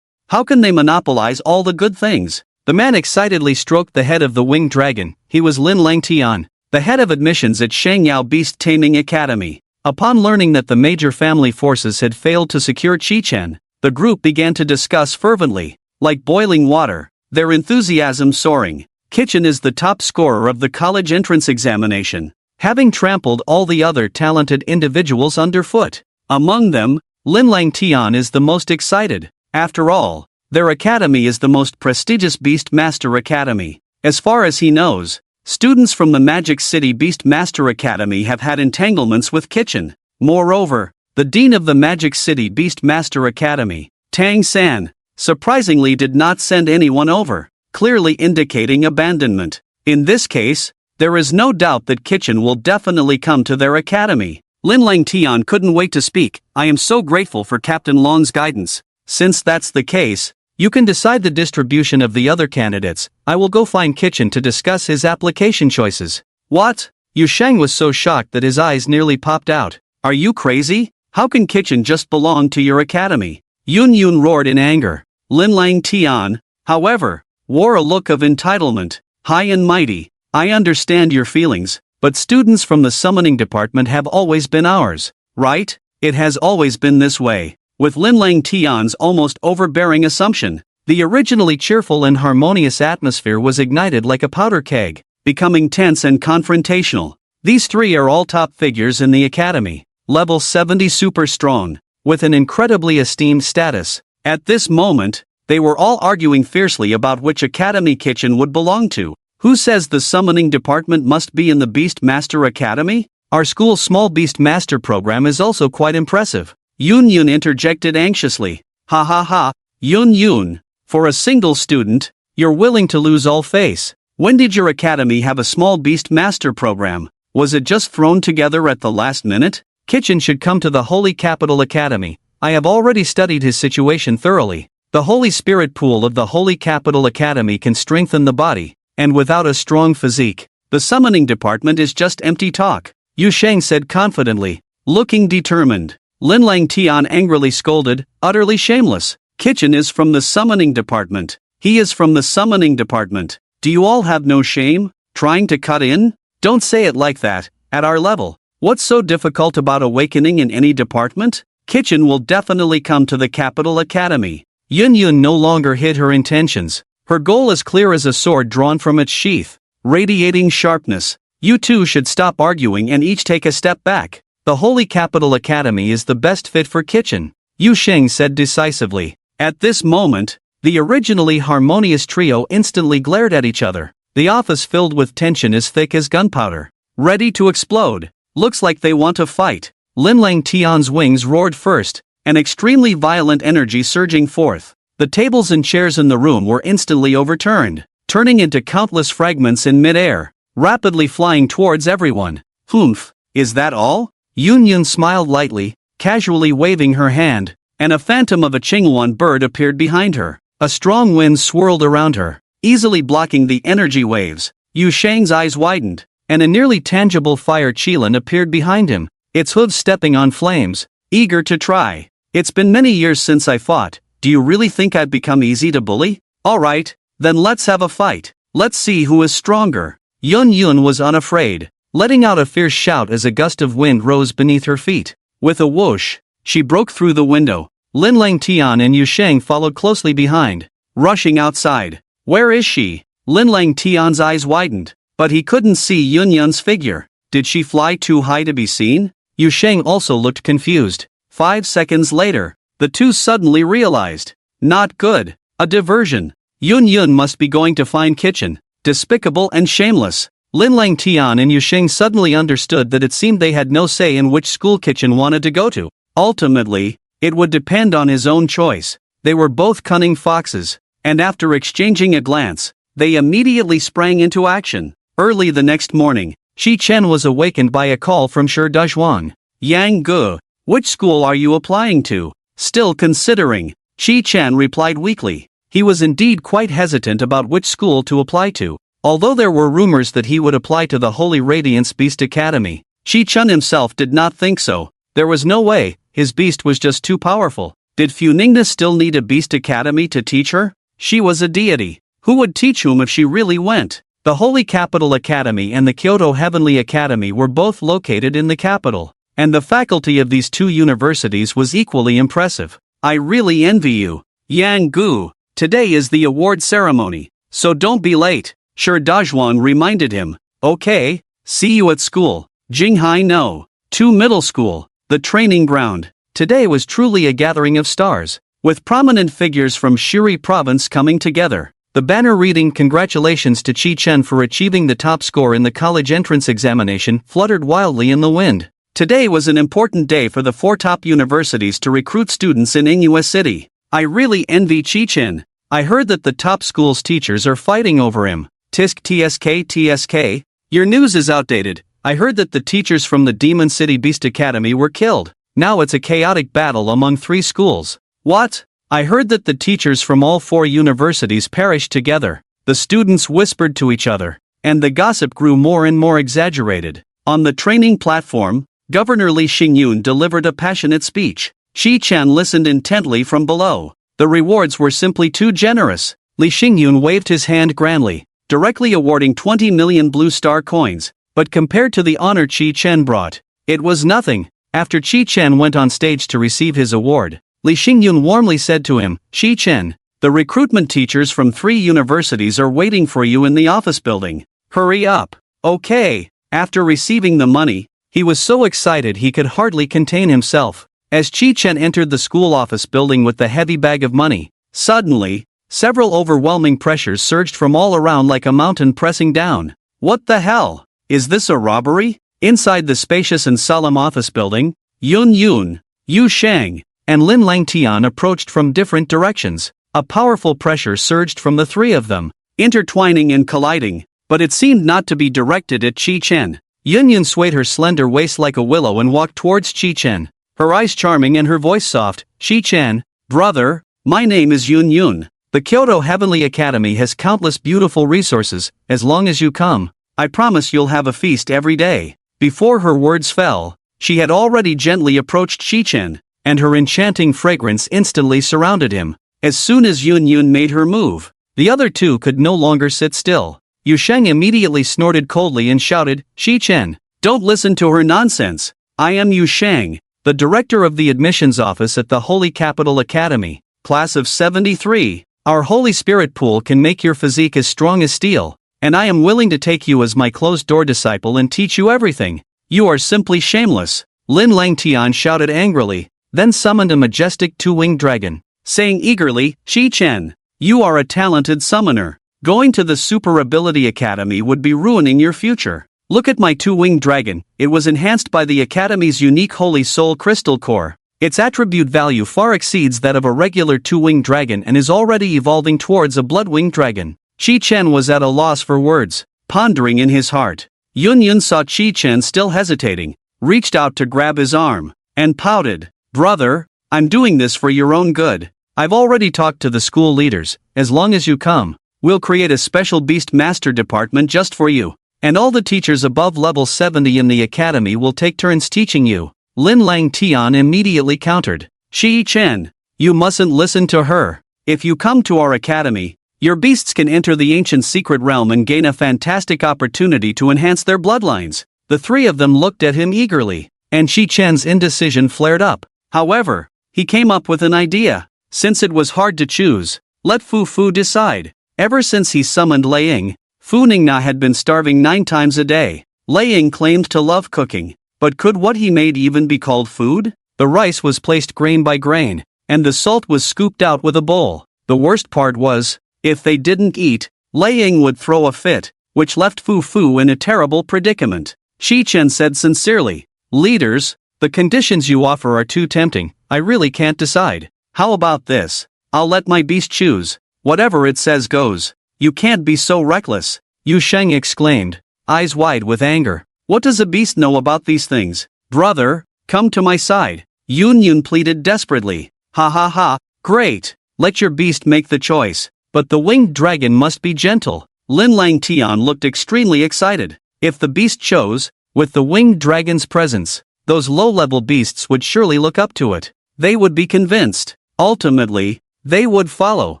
How can they monopolize all the good things? The man excitedly stroked the head of the winged dragon. He was Lin Langtian, the head of admissions at Shangyao Beast Taming Academy. Upon learning that the major family forces had failed to secure Chi-Chen, the group began to discuss fervently, like boiling water, their enthusiasm soaring. Chi-Chen is the top scorer of the college entrance examination, having trampled all the other talented individuals underfoot. Among them, Lin Langtian is the most excited. After all, their academy is the most prestigious Beast Master Academy. As far as he knows, Students from the Magic City Beast Master Academy have had entanglements with Kitchen. Moreover, the dean of the Magic City Beast Master Academy, Tang-san, surprisingly did not send anyone over, clearly indicating abandonment. In this case, there is no doubt that Kitchen will definitely come to their academy. Linlang Tian couldn't wait to speak. I am so grateful for Captain Long's guidance. Since that's the case, you can decide the distribution of the other candidates. I will go find Kitchen to discuss his application choices. What? Yu Sheng was so shocked that his eyes nearly popped out. Are you crazy? How can Kitchen just belong to your academy? Yun Yun roared in anger. Linlang Tian, however, wore a look of entitlement. High and mighty, I understand your feelings, but students from the summoning department have always been ours, right? It has always been this way. With Linlang Tian's almost overbearing assumption, the originally cheerful and harmonious atmosphere was ignited like a powder keg, becoming tense and confrontational. These three are all top figures in the academy, level 70 super strong, with an incredibly esteemed status. At this moment, they were all arguing fiercely about which academy Kitchen would belong to. Who says the summoning department must be in the Beast Master Academy? Our school's small Beast Master program is also quite impressive. Yun Yun interjected anxiously. Ha ha ha, Yun Yun. For a single student, you're willing to lose all face. When did your academy have a small Beast Master program? Was it just thrown together at the last minute? Kitchen should come to the Holy Capital Academy. I have already studied his situation thoroughly. The Holy Spirit pool of the Holy Capital Academy can strengthen the body, and without a strong physique, the summoning department is just empty talk, Yu Sheng said confidently, looking determined. Linlang Tian angrily scolded, utterly shameless. Kitchen is from the summoning department. He is from the summoning department. Do you all have no shame? Trying to cut in? Don't say it like that. At our level, what's so difficult about awakening in any department? Kitchen will definitely come to the Capital Academy. Yun Yun no longer hid her intentions. Her goal as clear as a sword drawn from its sheath, radiating sharpness. You two should stop arguing and each take a step back. The Holy Capital Academy is the best fit for Kitchen, Yu Sheng said decisively. At this moment, the originally harmonious trio instantly glared at each other, the office filled with tension as thick as gunpowder. Ready to explode. Looks like they want to fight. Linlang Tian's wings roared first, an extremely violent energy surging forth. The tables and chairs in the room were instantly overturned, turning into countless fragments in midair, rapidly flying towards everyone. Humph, is that all? Yun Yun smiled lightly, casually waving her hand, and a phantom of a Qinghuan bird appeared behind her. A strong wind swirled around her, easily blocking the energy waves. Yu Sheng's eyes widened, and a nearly tangible fire Qilin appeared behind him, its hooves stepping on flames, eager to try. It's been many years since I fought. Do you really think I'd become easy to bully? Alright, then let's have a fight. Let's see who is stronger. Yun Yun was unafraid, letting out a fierce shout as a gust of wind rose beneath her feet. With a whoosh, she broke through the window. Linlang Tian and Yu Sheng followed closely behind, rushing outside. Where is she? Linlang Tian's eyes widened, but he couldn't see Yun Yun's figure. Did she fly too high to be seen? Yu Sheng also looked confused. 5 seconds later, the two suddenly realized. Not good. A diversion. Yun Yun must be going to find Kitchen. Despicable and shameless. Linlang Tian and Yu Sheng suddenly understood that it seemed they had no say in which school Kitchen wanted to go to. Ultimately, it would depend on his own choice. They were both cunning foxes, and after exchanging a glance, they immediately sprang into action. Early the next morning, Shi Chen was awakened by a call from Shi Dezhuang. Yang Gu, which school are you applying to? Still considering, Shi Chen replied weakly. He was indeed quite hesitant about which school to apply to. Although there were rumors that he would apply to the Holy Radiance Beast Academy, Shi Chen himself did not think so. There was no way, his beast was just too powerful. Did Funingna still need a Beast Academy to teach her? She was a deity. Who would teach whom if she really went? The Holy Capital Academy and the Kyoto Heavenly Academy were both located in the capital, and the faculty of these two universities was equally impressive. I really envy you, Yang Gu. Today is the award ceremony, so don't be late, Shi Dezhuang reminded him. Okay, see you at school. Jinghai No. 2 Middle School, the training ground. Today was truly a gathering of stars, with prominent figures from Shiri province coming together. The banner reading "Congratulations to Chi Chen for achieving the top score in the college entrance examination" fluttered wildly in the wind. Today was an important day for the 4 top universities to recruit students in Inghua City. I really envy Chi Chen. I heard that the top school's teachers are fighting over him. Tisk tsk. Your news is outdated. I heard that the teachers from the Demon City Beast Academy were killed. Now it's a chaotic battle among 3 schools. What? I heard that the teachers from all 4 universities perished together. The students whispered to each other, and the gossip grew more and more exaggerated. On the training platform, Governor Li Xingyun delivered a passionate speech. Chi Chen listened intently from below. The rewards were simply too generous. Li Xingyun waved his hand grandly, directly awarding 20 million blue star coins. But compared to the honor Chi Chen brought, it was nothing. After Chi Chen went on stage to receive his award, Li Xingyun warmly said to him, "Chi Chen, the recruitment teachers from 3 universities are waiting for you in the office building. Hurry up." Okay. After receiving the money, he was so excited he could hardly contain himself. As Chi Chen entered the school office building with the heavy bag of money, suddenly, several overwhelming pressures surged from all around like a mountain pressing down. What the hell? Is this a robbery? Inside the spacious and solemn office building, Yun, Yu Sheng, and Lin Langtian approached from different directions. A powerful pressure surged from the 3 of them, intertwining and colliding, but it seemed not to be directed at Chi Chen. Yun swayed her slender waist like a willow and walked towards Chi Chen, her eyes charming and her voice soft. "Chi Chen, brother, my name is Yun. The Kyoto Heavenly Academy has countless beautiful resources. As long as you come, I promise you'll have a feast every day." Before her words fell, she had already gently approached Chi Chen, and her enchanting fragrance instantly surrounded him. As soon as Yun made her move, the other 2 could no longer sit still. Yu Sheng immediately snorted coldly and shouted, "Chi Chen, don't listen to her nonsense. I am Yu Sheng, the director of the admissions office at the Holy Capital Academy, class of 73. Our Holy Spirit pool can make your physique as strong as steel, and I am willing to take you as my closed-door disciple and teach you everything. You are simply shameless." Lin Langtian shouted angrily, then summoned a majestic 2-winged dragon, saying eagerly, "Chi Chen, you are a talented summoner. Going to the Super Ability Academy would be ruining your future. Look at my 2-winged dragon. It was enhanced by the Academy's unique Holy Soul Crystal Core. Its attribute value far exceeds that of a regular 2-winged dragon and is already evolving towards a blood-winged dragon." Chi Chen was at a loss for words, pondering in his heart. Yun saw Chi Chen still hesitating, reached out to grab his arm, and pouted, "Brother, I'm doing this for your own good. I've already talked to the school leaders. As long as you come, we'll create a special Beast Master department just for you, and all the teachers above level 70 in the academy will take turns teaching you." Lin Langtian immediately countered, "Chi Chen, you mustn't listen to her. If you come to our academy, your beasts can enter the ancient secret realm and gain a fantastic opportunity to enhance their bloodlines." The 3 of them looked at him eagerly, and Chi Chen's indecision flared up. However, he came up with an idea. Since it was hard to choose, let Fu decide. Ever since he summoned Lei Ying, Fu Ningna had been starving 9 times a day. Lei Ying claimed to love cooking, but could what he made even be called food? The rice was placed grain by grain, and the salt was scooped out with a bowl. The worst part was, if they didn't eat, Lei Ying would throw a fit, which left Fu in a terrible predicament. Chi Chen said sincerely, "Leaders, the conditions you offer are too tempting. I really can't decide. How about this? I'll let my beast choose. Whatever it says goes." "You can't be so reckless," Yu Sheng exclaimed, eyes wide with anger. "What does a beast know about these things? Brother, come to my side." Yun pleaded desperately. Ha, great. Let your beast make the choice. But the winged dragon must be gentle." Lin Langtian looked extremely excited. If the beast chose, with the winged dragon's presence, those low-level beasts would surely look up to it. They would be convinced. Ultimately, they would follow.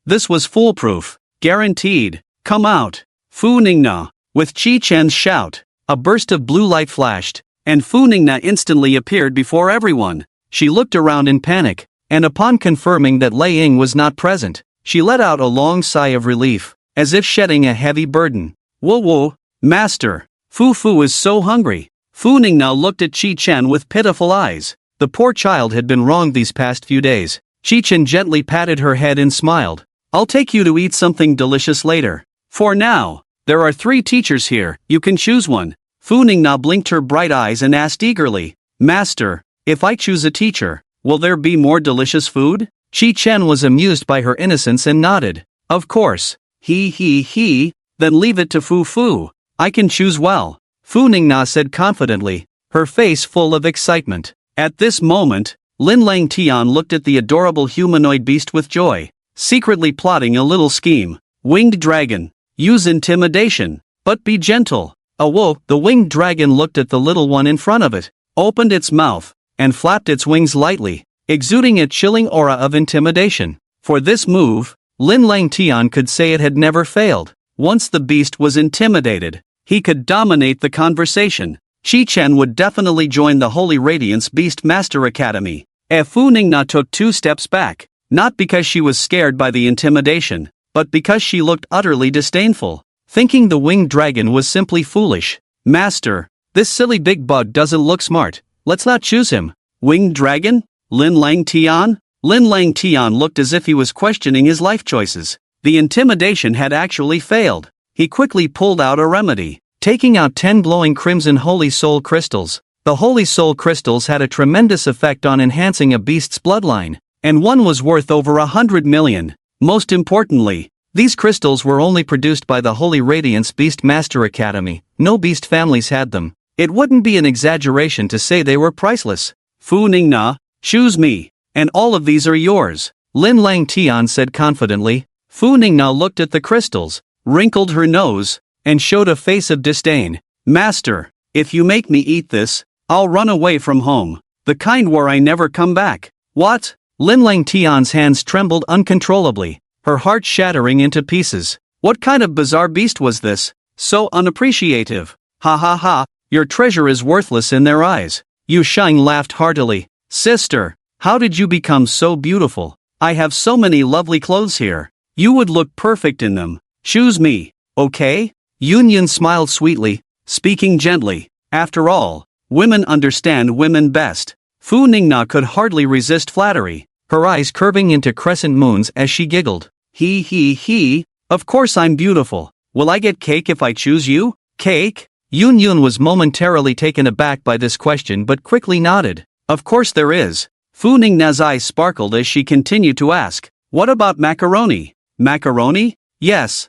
This was foolproof. Guaranteed. "Come out, Fu Ningna." With Chi Chen's shout, a burst of blue light flashed, and Fu Ningna instantly appeared before everyone. She looked around in panic, and upon confirming that Lei Ying was not present, she let out a long sigh of relief, as if shedding a heavy burden. "Whoa, Master, Fu is so hungry." Fu Ningna looked at Chi Chen with pitiful eyes. The poor child had been wronged these past few days. Chi Chen gently patted her head and smiled. I'll take you to eat something delicious later. For now, there are 3 teachers here, you can choose one. Fu Ningna blinked her bright eyes and asked eagerly, Master, if I choose a teacher, will there be more delicious food? Chi Chen was amused by her innocence and nodded. Of course. He. Then leave it to Fu Fu. I can choose well. Fu Ningna said confidently, her face full of excitement. At this moment, Lin Lang Tian looked at the adorable humanoid beast with joy, secretly plotting a little scheme. Winged dragon. Use intimidation, but be gentle. Awoke, the winged dragon looked at the little one in front of it, opened its mouth, and flapped its wings lightly, exuding a chilling aura of intimidation. For this move, Lin Lang Tian could say it had never failed. Once the beast was intimidated, he could dominate the conversation. Chi Chen would definitely join the Holy Radiance Beast Master Academy. Fu Ningna took 2 steps back, not because she was scared by the intimidation, but because she looked utterly disdainful, thinking the winged dragon was simply foolish. Master, this silly big bug doesn't look smart, let's not choose him. Winged dragon? Lin Lang Tian? Lin Lang Tian looked as if he was questioning his life choices. The intimidation had actually failed. He quickly pulled out a remedy, taking out 10 glowing crimson Holy Soul crystals. The Holy Soul crystals had a tremendous effect on enhancing a beast's bloodline, and one was worth over 100 million. Most importantly, these crystals were only produced by the Holy Radiance Beast Master Academy. No beast families had them. It wouldn't be an exaggeration to say they were priceless. Fu Ningna, choose me, and all of these are yours, Lin Lang Tian said confidently. Fu Ningna looked at the crystals, wrinkled her nose, and showed a face of disdain. Master, if you make me eat this, I'll run away from home, the kind where I never come back. What? Lin Lang Tian's hands trembled uncontrollably, her heart shattering into pieces. What kind of bizarre beast was this? So unappreciative. Ha ha ha, your treasure is worthless in their eyes. Yu Sheng laughed heartily. Sister, how did you become so beautiful? I have so many lovely clothes here. You would look perfect in them. Choose me, okay? Yun Yun smiled sweetly, speaking gently. After all, women understand women best. Fu Ningna could hardly resist flattery, her eyes curving into crescent moons as she giggled. He, of course I'm beautiful. Will I get cake if I choose you? Cake? Yun Yun was momentarily taken aback by this question but quickly nodded. Of course there is. Fu Ningna's eyes sparkled as she continued to ask, what about macaroni? Macaroni? Yes.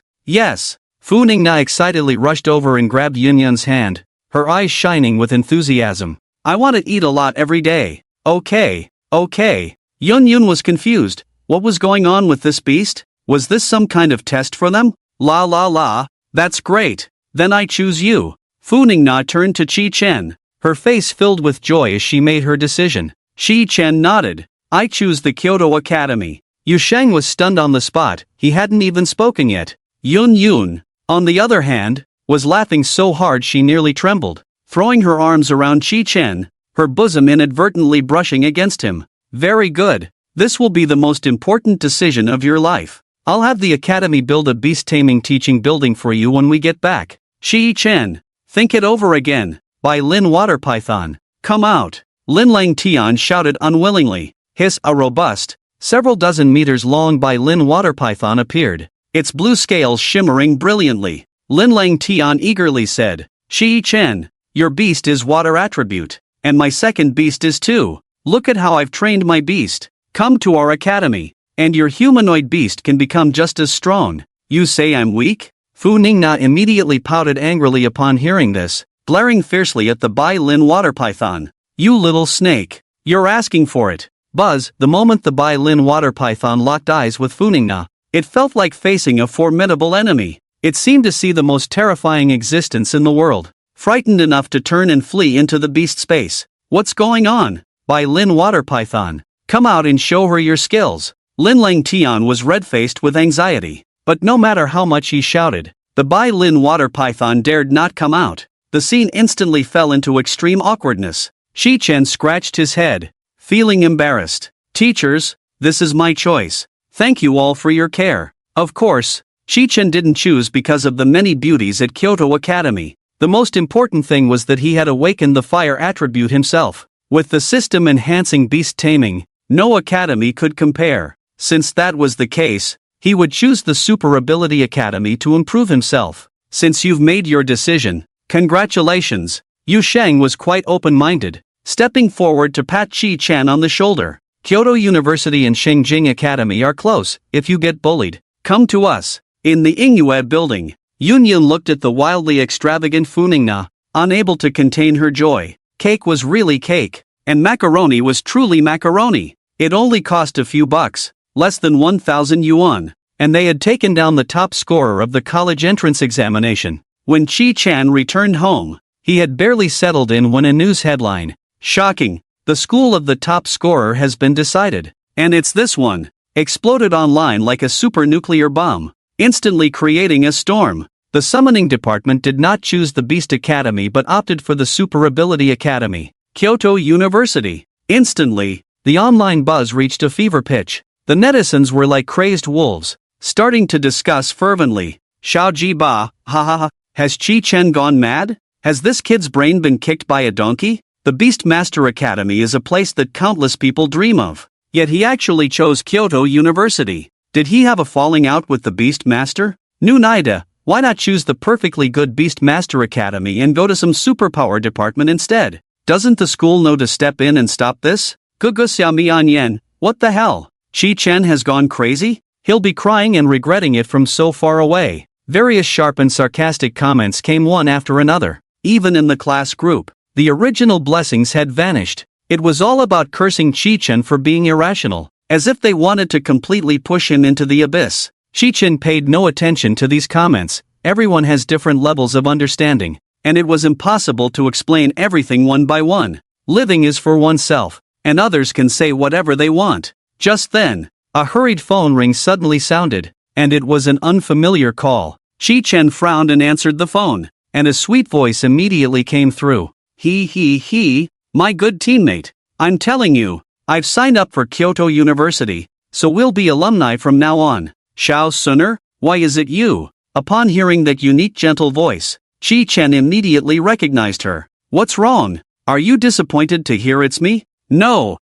Fu Ningna excitedly rushed over and grabbed Yun Yun's hand, her eyes shining with enthusiasm. I want to eat a lot every day. Okay. Yun Yun was confused. What was going on with this beast? Was this some kind of test for them? La, that's great. Then I choose you. Fu Ningna turned to Chi Chen, her face filled with joy as she made her decision. Chi Chen nodded. I choose the Kyoto Academy. Yu Sheng was stunned on the spot, he hadn't even spoken yet. Yun Yun, on the other hand, was laughing so hard she nearly trembled, throwing her arms around Chi Chen, her bosom inadvertently brushing against him. Very good. This will be the most important decision of your life. I'll have the academy build a beast-taming teaching building for you when we get back. Chi Chen, think it over again. By Lin Water Python. Come out. Lin Lang Tian shouted unwillingly. Hiss, a robust, several dozen meters long Bai Lin water python appeared, its blue scales shimmering brilliantly. Lin Lang Tian eagerly said, Chi Chen, your beast is water attribute, and my second beast is too. Look at how I've trained my beast. Come to our academy, and your humanoid beast can become just as strong. You say I'm weak? Fu Ningna immediately pouted angrily upon hearing this, glaring fiercely at the Bai Lin water python. You little snake. You're asking for it. Buzz, the moment the Bai Lin water python locked eyes with Fu Ningna, it felt like facing a formidable enemy. It seemed to see the most terrifying existence in the world, frightened enough to turn and flee into the beast space. What's going on? Bai Lin water python. Come out and show her your skills. Lin Lang Tian was red-faced with anxiety, but no matter how much he shouted, the Bai Lin water python dared not come out. The scene instantly fell into extreme awkwardness. Chi Chen scratched his head, feeling embarrassed. Teachers, this is my choice. Thank you all for your care. Of course, Chi Chen didn't choose because of the many beauties at Kyoto Academy. The most important thing was that he had awakened the fire attribute himself. With the system enhancing beast taming, no academy could compare. Since that was the case, he would choose the Super Ability Academy to improve himself. Since you've made your decision, congratulations. Yu Sheng was quite open-minded, stepping forward to pat Chi-chan on the shoulder. Kyoto University and Shengjing Academy are close. If you get bullied, come to us. In the Ingyue building, Yunyun looked at the wildly extravagant Funingna, unable to contain her joy. Cake was really cake, and macaroni was truly macaroni. It only cost a few bucks, less than 1,000 yuan, and they had taken down the top scorer of the college entrance examination. When Chi-chan returned home, he had barely settled in when a news headline, "Shocking, the school of the top scorer has been decided, and it's this one," exploded online like a super nuclear bomb, instantly creating a storm. The summoning department did not choose the Beast Academy but opted for the Super Ability Academy, Kyoto University. Instantly, the online buzz reached a fever pitch. The netizens were like crazed wolves, starting to discuss fervently. Xiao Ji Ba, ha ha ha, has Chi-chen gone mad? Has this kid's brain been kicked by a donkey? The Beast Master Academy is a place that countless people dream of. Yet he actually chose Kyoto University. Did he have a falling out with the Beast Master? New Nida, why not choose the perfectly good Beast Master Academy and go to some superpower department instead? Doesn't the school know to step in and stop this? Gugu Xiaomian, what the hell? Chi-chen has gone crazy? He'll be crying and regretting it from so far away. Various sharp and sarcastic comments came one after another. Even in the class group, the original blessings had vanished. It was all about cursing Chi-chen for being irrational, as if they wanted to completely push him into the abyss. Chi-chen paid no attention to these comments. Everyone has different levels of understanding, and it was impossible to explain everything one by one. Living is for oneself, and others can say whatever they want. Just then, a hurried phone ring suddenly sounded, and it was an unfamiliar call. Chi-chen frowned and answered the phone, and a sweet voice immediately came through. He, my good teammate, I'm telling you, I've signed up for Kyoto University, so we'll be alumni from now on. Xiao Suner, why is it you? Upon hearing that unique gentle voice, Chi-chen immediately recognized her. What's wrong? Are you disappointed to hear it's me? No.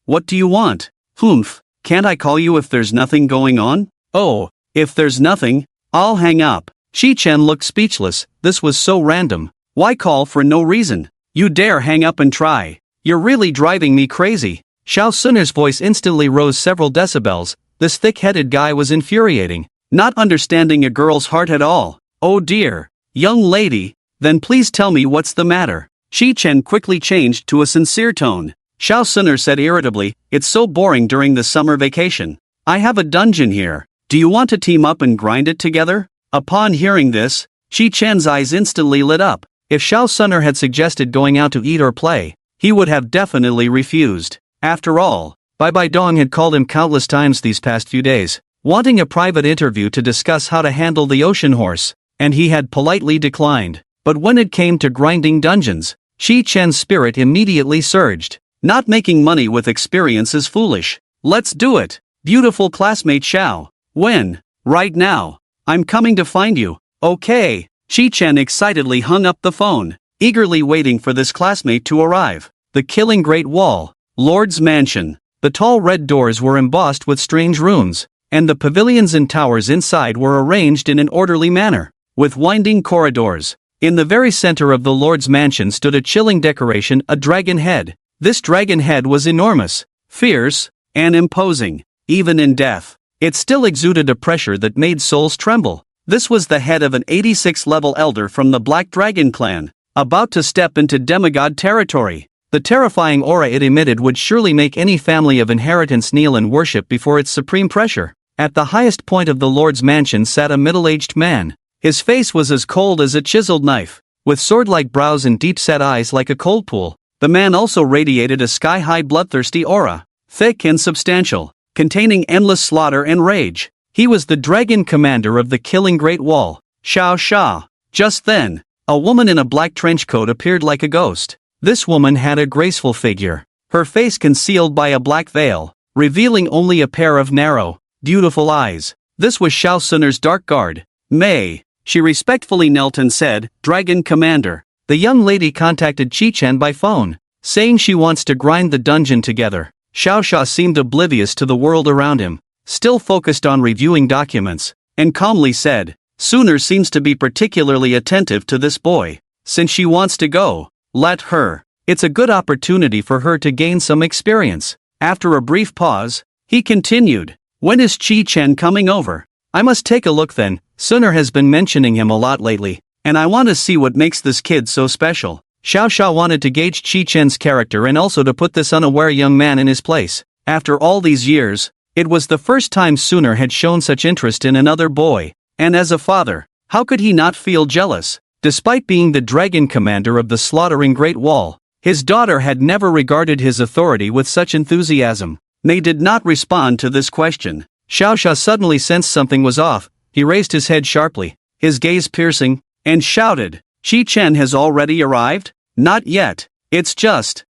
What do you want? Humph, can't I call you if there's nothing going on? Oh, if there's nothing, I'll hang up. Chi-chen looked speechless. This was so random. Why call for no reason? You dare hang up and try. You're really driving me crazy. Xiao Suner's voice instantly rose several decibels. This thick-headed guy was infuriating, not understanding a girl's heart at all. Oh dear. Young lady, then please tell me what's the matter. Chi-chen quickly changed to a sincere tone. Xiao Suner said irritably, it's so boring during the summer vacation. I have a dungeon here. Do you want to team up and grind it together? Upon hearing this, Chi-chen's eyes instantly lit up. If Xiao Suner had suggested going out to eat or play, he would have definitely refused. After all, Bai Bai Dong had called him countless times these past few days, wanting a private interview to discuss how to handle the ocean horse, and he had politely declined. But when it came to grinding dungeons, Chi-chen's spirit immediately surged. Not making money with experience is foolish. Let's do it. Beautiful classmate Xiao. When? Right now. I'm coming to find you. Okay. Chi-chen excitedly hung up the phone, eagerly waiting for this classmate to arrive. The Killing Great Wall. Lord's Mansion. The tall red doors were embossed with strange runes, and the pavilions and towers inside were arranged in an orderly manner, with winding corridors. In the very center of the Lord's Mansion stood a chilling decoration, a dragon head. This dragon head was enormous, fierce, and imposing. Even in death, it still exuded a pressure that made souls tremble. This was the head of an 86-level elder from the Black Dragon clan, about to step into demigod territory. The terrifying aura it emitted would surely make any family of inheritance kneel and worship before its supreme pressure. At the highest point of the Lord's Mansion sat a middle-aged man. His face was as cold as a chiseled knife, with sword-like brows and deep-set eyes like a cold pool. The man also radiated a sky-high bloodthirsty aura, thick and substantial, containing endless slaughter and rage. He was the dragon commander of the Killing Great Wall, Xiao Sha. Just then, a woman in a black trench coat appeared like a ghost. This woman had a graceful figure, her face concealed by a black veil, revealing only a pair of narrow, beautiful eyes. This was Xiao Suner's dark guard, Mei. She respectfully knelt and said, Dragon Commander. The young lady contacted Chi-chen by phone, saying she wants to grind the dungeon together. Xiao Sha seemed oblivious to the world around him. still focused on reviewing documents, and calmly said, Suner seems to be particularly attentive to this boy. Since she wants to go, let her. It's a good opportunity for her to gain some experience. After a brief pause, he continued, when is Chi-Chen coming over? I must take a look then. Suner has been mentioning him a lot lately, and I want to see what makes this kid so special. Xiao Xia wanted to gauge Chi-Chen's character and also to put this unaware young man in his place. After all these years, it was the first time Suner had shown such interest in another boy, and as a father, how could he not feel jealous? Despite being the dragon commander of the slaughtering Great Wall, his daughter had never regarded his authority with such enthusiasm. Mei did not respond to this question. Xiao Xia suddenly sensed something was off. He raised his head sharply, his gaze piercing, and shouted, Chi-Chen has already arrived? Not yet. It's just,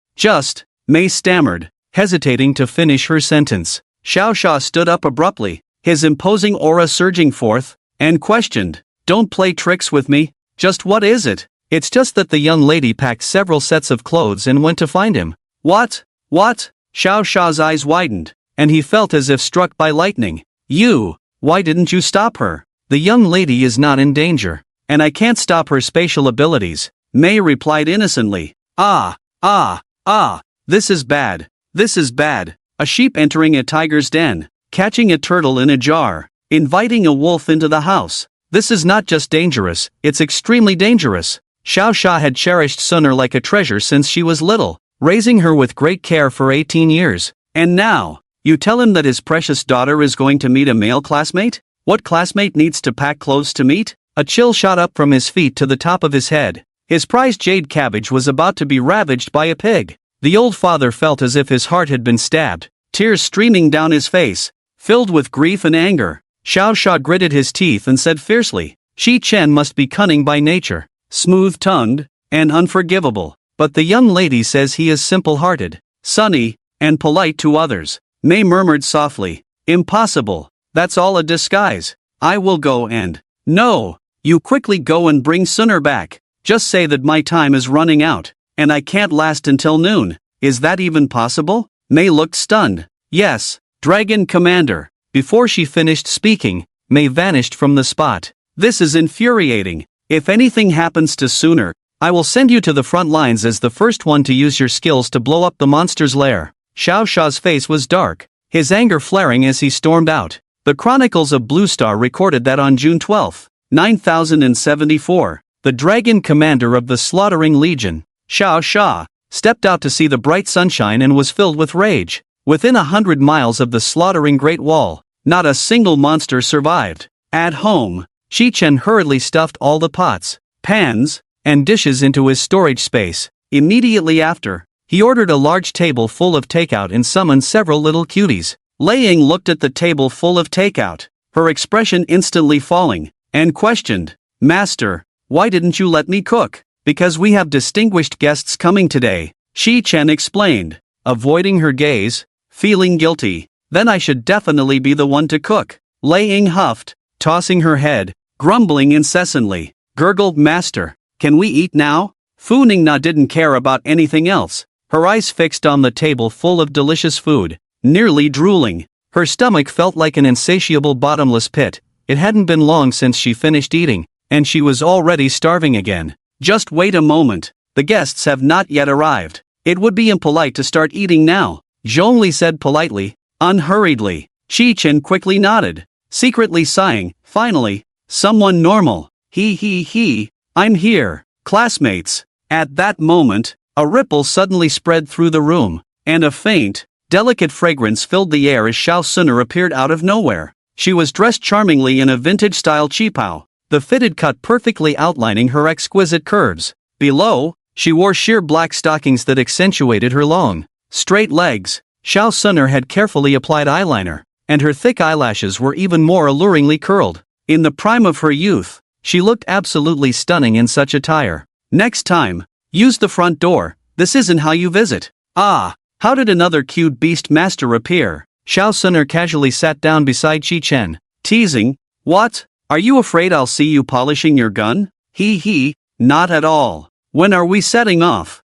Mei stammered, hesitating to finish her sentence. Xiao Xia stood up abruptly, his imposing aura surging forth, and questioned, don't play tricks with me, just what is it? It's just that the young lady packed several sets of clothes and went to find him. What? Xiao Xia's eyes widened, and he felt as if struck by lightning. Why didn't you stop her? The young lady is not in danger, and I can't stop her spatial abilities. Mei replied innocently. This is bad. A sheep entering a tiger's den, catching a turtle in a jar, inviting a wolf into the house. This is not just dangerous, it's extremely dangerous. Xiao Xia had cherished Suner like a treasure since she was little, raising her with great care for 18 years. And now, you tell him that his precious daughter is going to meet a male classmate? What classmate needs to pack clothes to meet? A chill shot up from his feet to the top of his head. His prized jade cabbage was about to be ravaged by a pig. The old father felt as if his heart had been stabbed, tears streaming down his face, filled with grief and anger. Xiao Xia gritted his teeth and said fiercely, Chi-Chen must be cunning by nature, smooth-tongued, and unforgivable. But the young lady says he is simple-hearted, sunny, and polite to others. Mei murmured softly, impossible, that's all a disguise. I will go and… No, you quickly go and bring Suner back. Just say that my time is running out, and I can't last until noon. Is that even possible? Mei looked stunned. Yes, Dragon Commander. Before she finished speaking, Mei vanished from the spot. This is infuriating. If anything happens to Suner, I will send you to the front lines as the first one to use your skills to blow up the monster's lair. Xiao Xia's face was dark, his anger flaring as he stormed out. The Chronicles of Blue Star recorded that on June 12, 9074, the Dragon Commander of the Slaughtering Legion, Xiao Xia, stepped out to see the bright sunshine and was filled with rage. Within 100 miles of the slaughtering Great Wall, not a single monster survived. At home, Chi-Chen hurriedly stuffed all the pots, pans, and dishes into his storage space. Immediately after, he ordered a large table full of takeout and summoned several little cuties. Lei Ying looked at the table full of takeout, her expression instantly falling, and questioned, Master, why didn't you let me cook? Because we have distinguished guests coming today, Chi-Chen explained, avoiding her gaze, feeling guilty. Then I should definitely be the one to cook. Lei Ying huffed, tossing her head, grumbling incessantly. Gurgled, Master, can we eat now? Fu Ningna didn't care about anything else, her eyes fixed on the table full of delicious food, nearly drooling. Her stomach felt like an insatiable bottomless pit. It hadn't been long since she finished eating, and she was already starving again. Just wait a moment, the guests have not yet arrived. It would be impolite to start eating now, Zhongli said politely, unhurriedly. Chi-Chen quickly nodded, secretly sighing, finally, someone normal. I'm here, classmates. At that moment, a ripple suddenly spread through the room, and a faint, delicate fragrance filled the air as Xiao Suner appeared out of nowhere. She was dressed charmingly in a vintage-style qipao, the fitted cut perfectly outlining her exquisite curves. Below, she wore sheer black stockings that accentuated her long, straight legs. Xiao Suner had carefully applied eyeliner, and her thick eyelashes were even more alluringly curled. In the prime of her youth, she looked absolutely stunning in such attire. Next time, use the front door, this isn't how you visit. Ah, how did another cute beast master appear? Xiao Suner casually sat down beside Chi-Chen, teasing, what? Are you afraid I'll see you polishing your gun? Not at all. When are we setting off?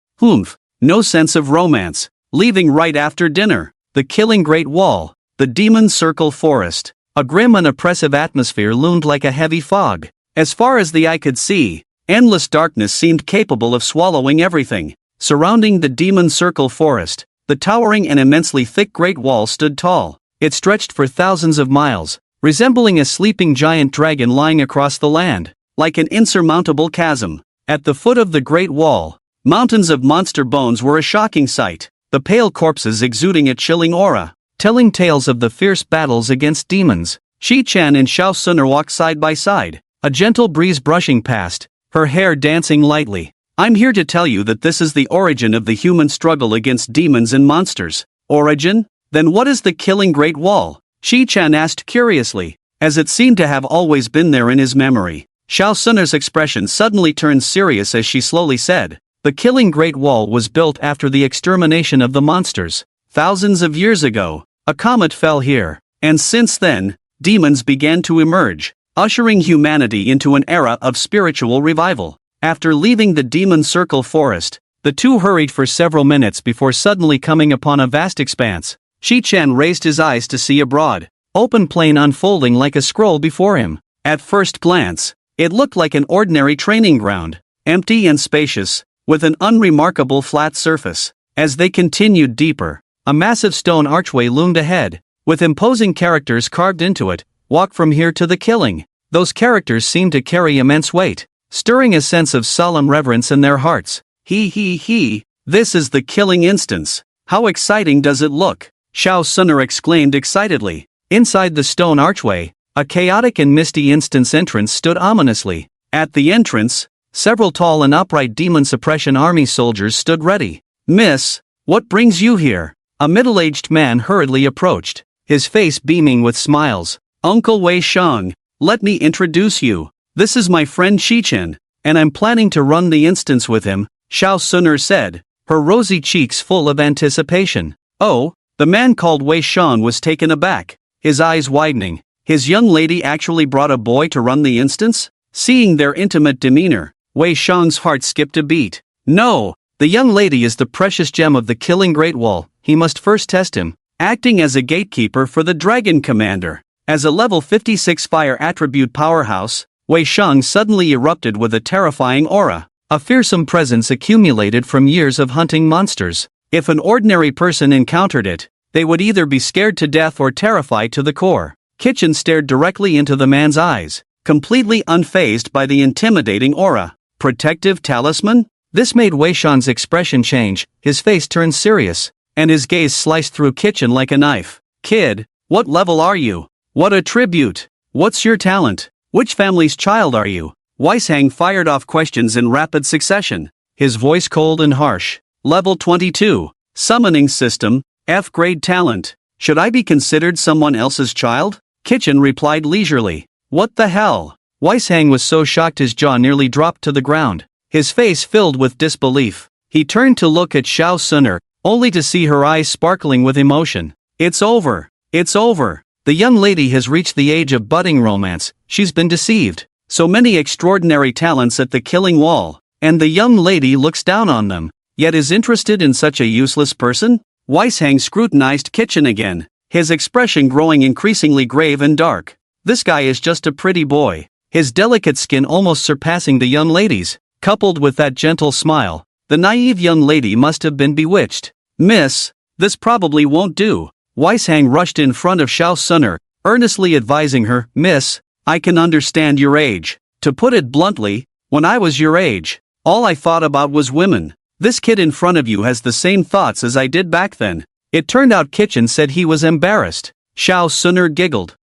No sense of romance. Leaving right after dinner. The killing Great Wall. The the Demon Circle Forest. A grim and oppressive atmosphere loomed like a heavy fog. As far as the eye could see, endless darkness seemed capable of swallowing everything. Surrounding the Demon Circle Forest, the towering and immensely thick Great Wall stood tall. It stretched for thousands of miles, resembling a sleeping giant dragon lying across the land, like an insurmountable chasm. At the foot of the Great Wall, mountains of monster bones were a shocking sight, the pale corpses exuding a chilling aura, telling tales of the fierce battles against demons. Shi-chan and Xiao Suner walked side by side, a gentle breeze brushing past, her hair dancing lightly. I'm here to tell you that this is the origin of the human struggle against demons and monsters. Origin? Then what is the killing Great Wall? Shi-chan asked curiously, as it seemed to have always been there in his memory. Xiao Suner's expression suddenly turned serious as she slowly said, the killing Great Wall was built after the extermination of the monsters. Thousands of years ago, a comet fell here, and since then, demons began to emerge, ushering humanity into an era of spiritual revival. After leaving the Demon Circle Forest, the two hurried for several minutes before suddenly coming upon a vast expanse. Shi-chan raised his eyes to see a broad, open plain unfolding like a scroll before him. At first glance, it looked like an ordinary training ground, empty and spacious, with an unremarkable flat surface. As they continued deeper, a massive stone archway loomed ahead, with imposing characters carved into it. Walk from here to the killing. Those characters seemed to carry immense weight, stirring a sense of solemn reverence in their hearts. This is the killing instance. How exciting does it look? Xiao Suner exclaimed excitedly. Inside the stone archway, a chaotic and misty instance entrance stood ominously. At the entrance, several tall and upright demon suppression army soldiers stood ready. Miss, what brings you here? A middle-aged man hurriedly approached, his face beaming with smiles. Uncle Wei Shang, let me introduce you. This is my friend Shi-chan, and I'm planning to run the instance with him, Xiao Suner said, her rosy cheeks full of anticipation. Oh, the man called Wei Shang was taken aback, his eyes widening. His young lady actually brought a boy to run the instance? Seeing their intimate demeanor, Wei Shang's heart skipped a beat. No, the young lady is the precious gem of the killing Great Wall. He must first test him, acting as a gatekeeper for the Dragon Commander. As a level 56 fire attribute powerhouse, Wei Shang suddenly erupted with a terrifying aura, a fearsome presence accumulated from years of hunting monsters. If an ordinary person encountered it, they would either be scared to death or terrified to the core. Kitchen stared directly into the man's eyes, completely unfazed by the intimidating aura. Protective talisman? This made Wei Shang's expression change, his face turned serious, and his gaze sliced through Kitchen like a knife. Kid, what level are you? What attribute? What's your talent? Which family's child are you? Weishang fired off questions in rapid succession, his voice cold and harsh. Level 22. Summoning system, F-grade talent. Should I be considered someone else's child? Kitchen replied leisurely. What the hell? Weishang was so shocked his jaw nearly dropped to the ground, his face filled with disbelief. He turned to look at Xiao Suner, only to see her eyes sparkling with emotion. It's over. It's over. The young lady has reached the age of budding romance. She's been deceived. So many extraordinary talents at the killing wall, and the young lady looks down on them, yet is interested in such a useless person? Weishang scrutinized Kitchen again, his expression growing increasingly grave and dark. This guy is just a pretty boy, his delicate skin almost surpassing the young lady's, coupled with that gentle smile. The naive young lady must have been bewitched. Miss, this probably won't do. Weishang rushed in front of Xiao Suner, earnestly advising her. Miss, I can understand your age. To put it bluntly, when I was your age, all I thought about was women. This kid in front of you has the same thoughts as I did back then. It turned out Kitchen said he was embarrassed. Xiao Suner giggled.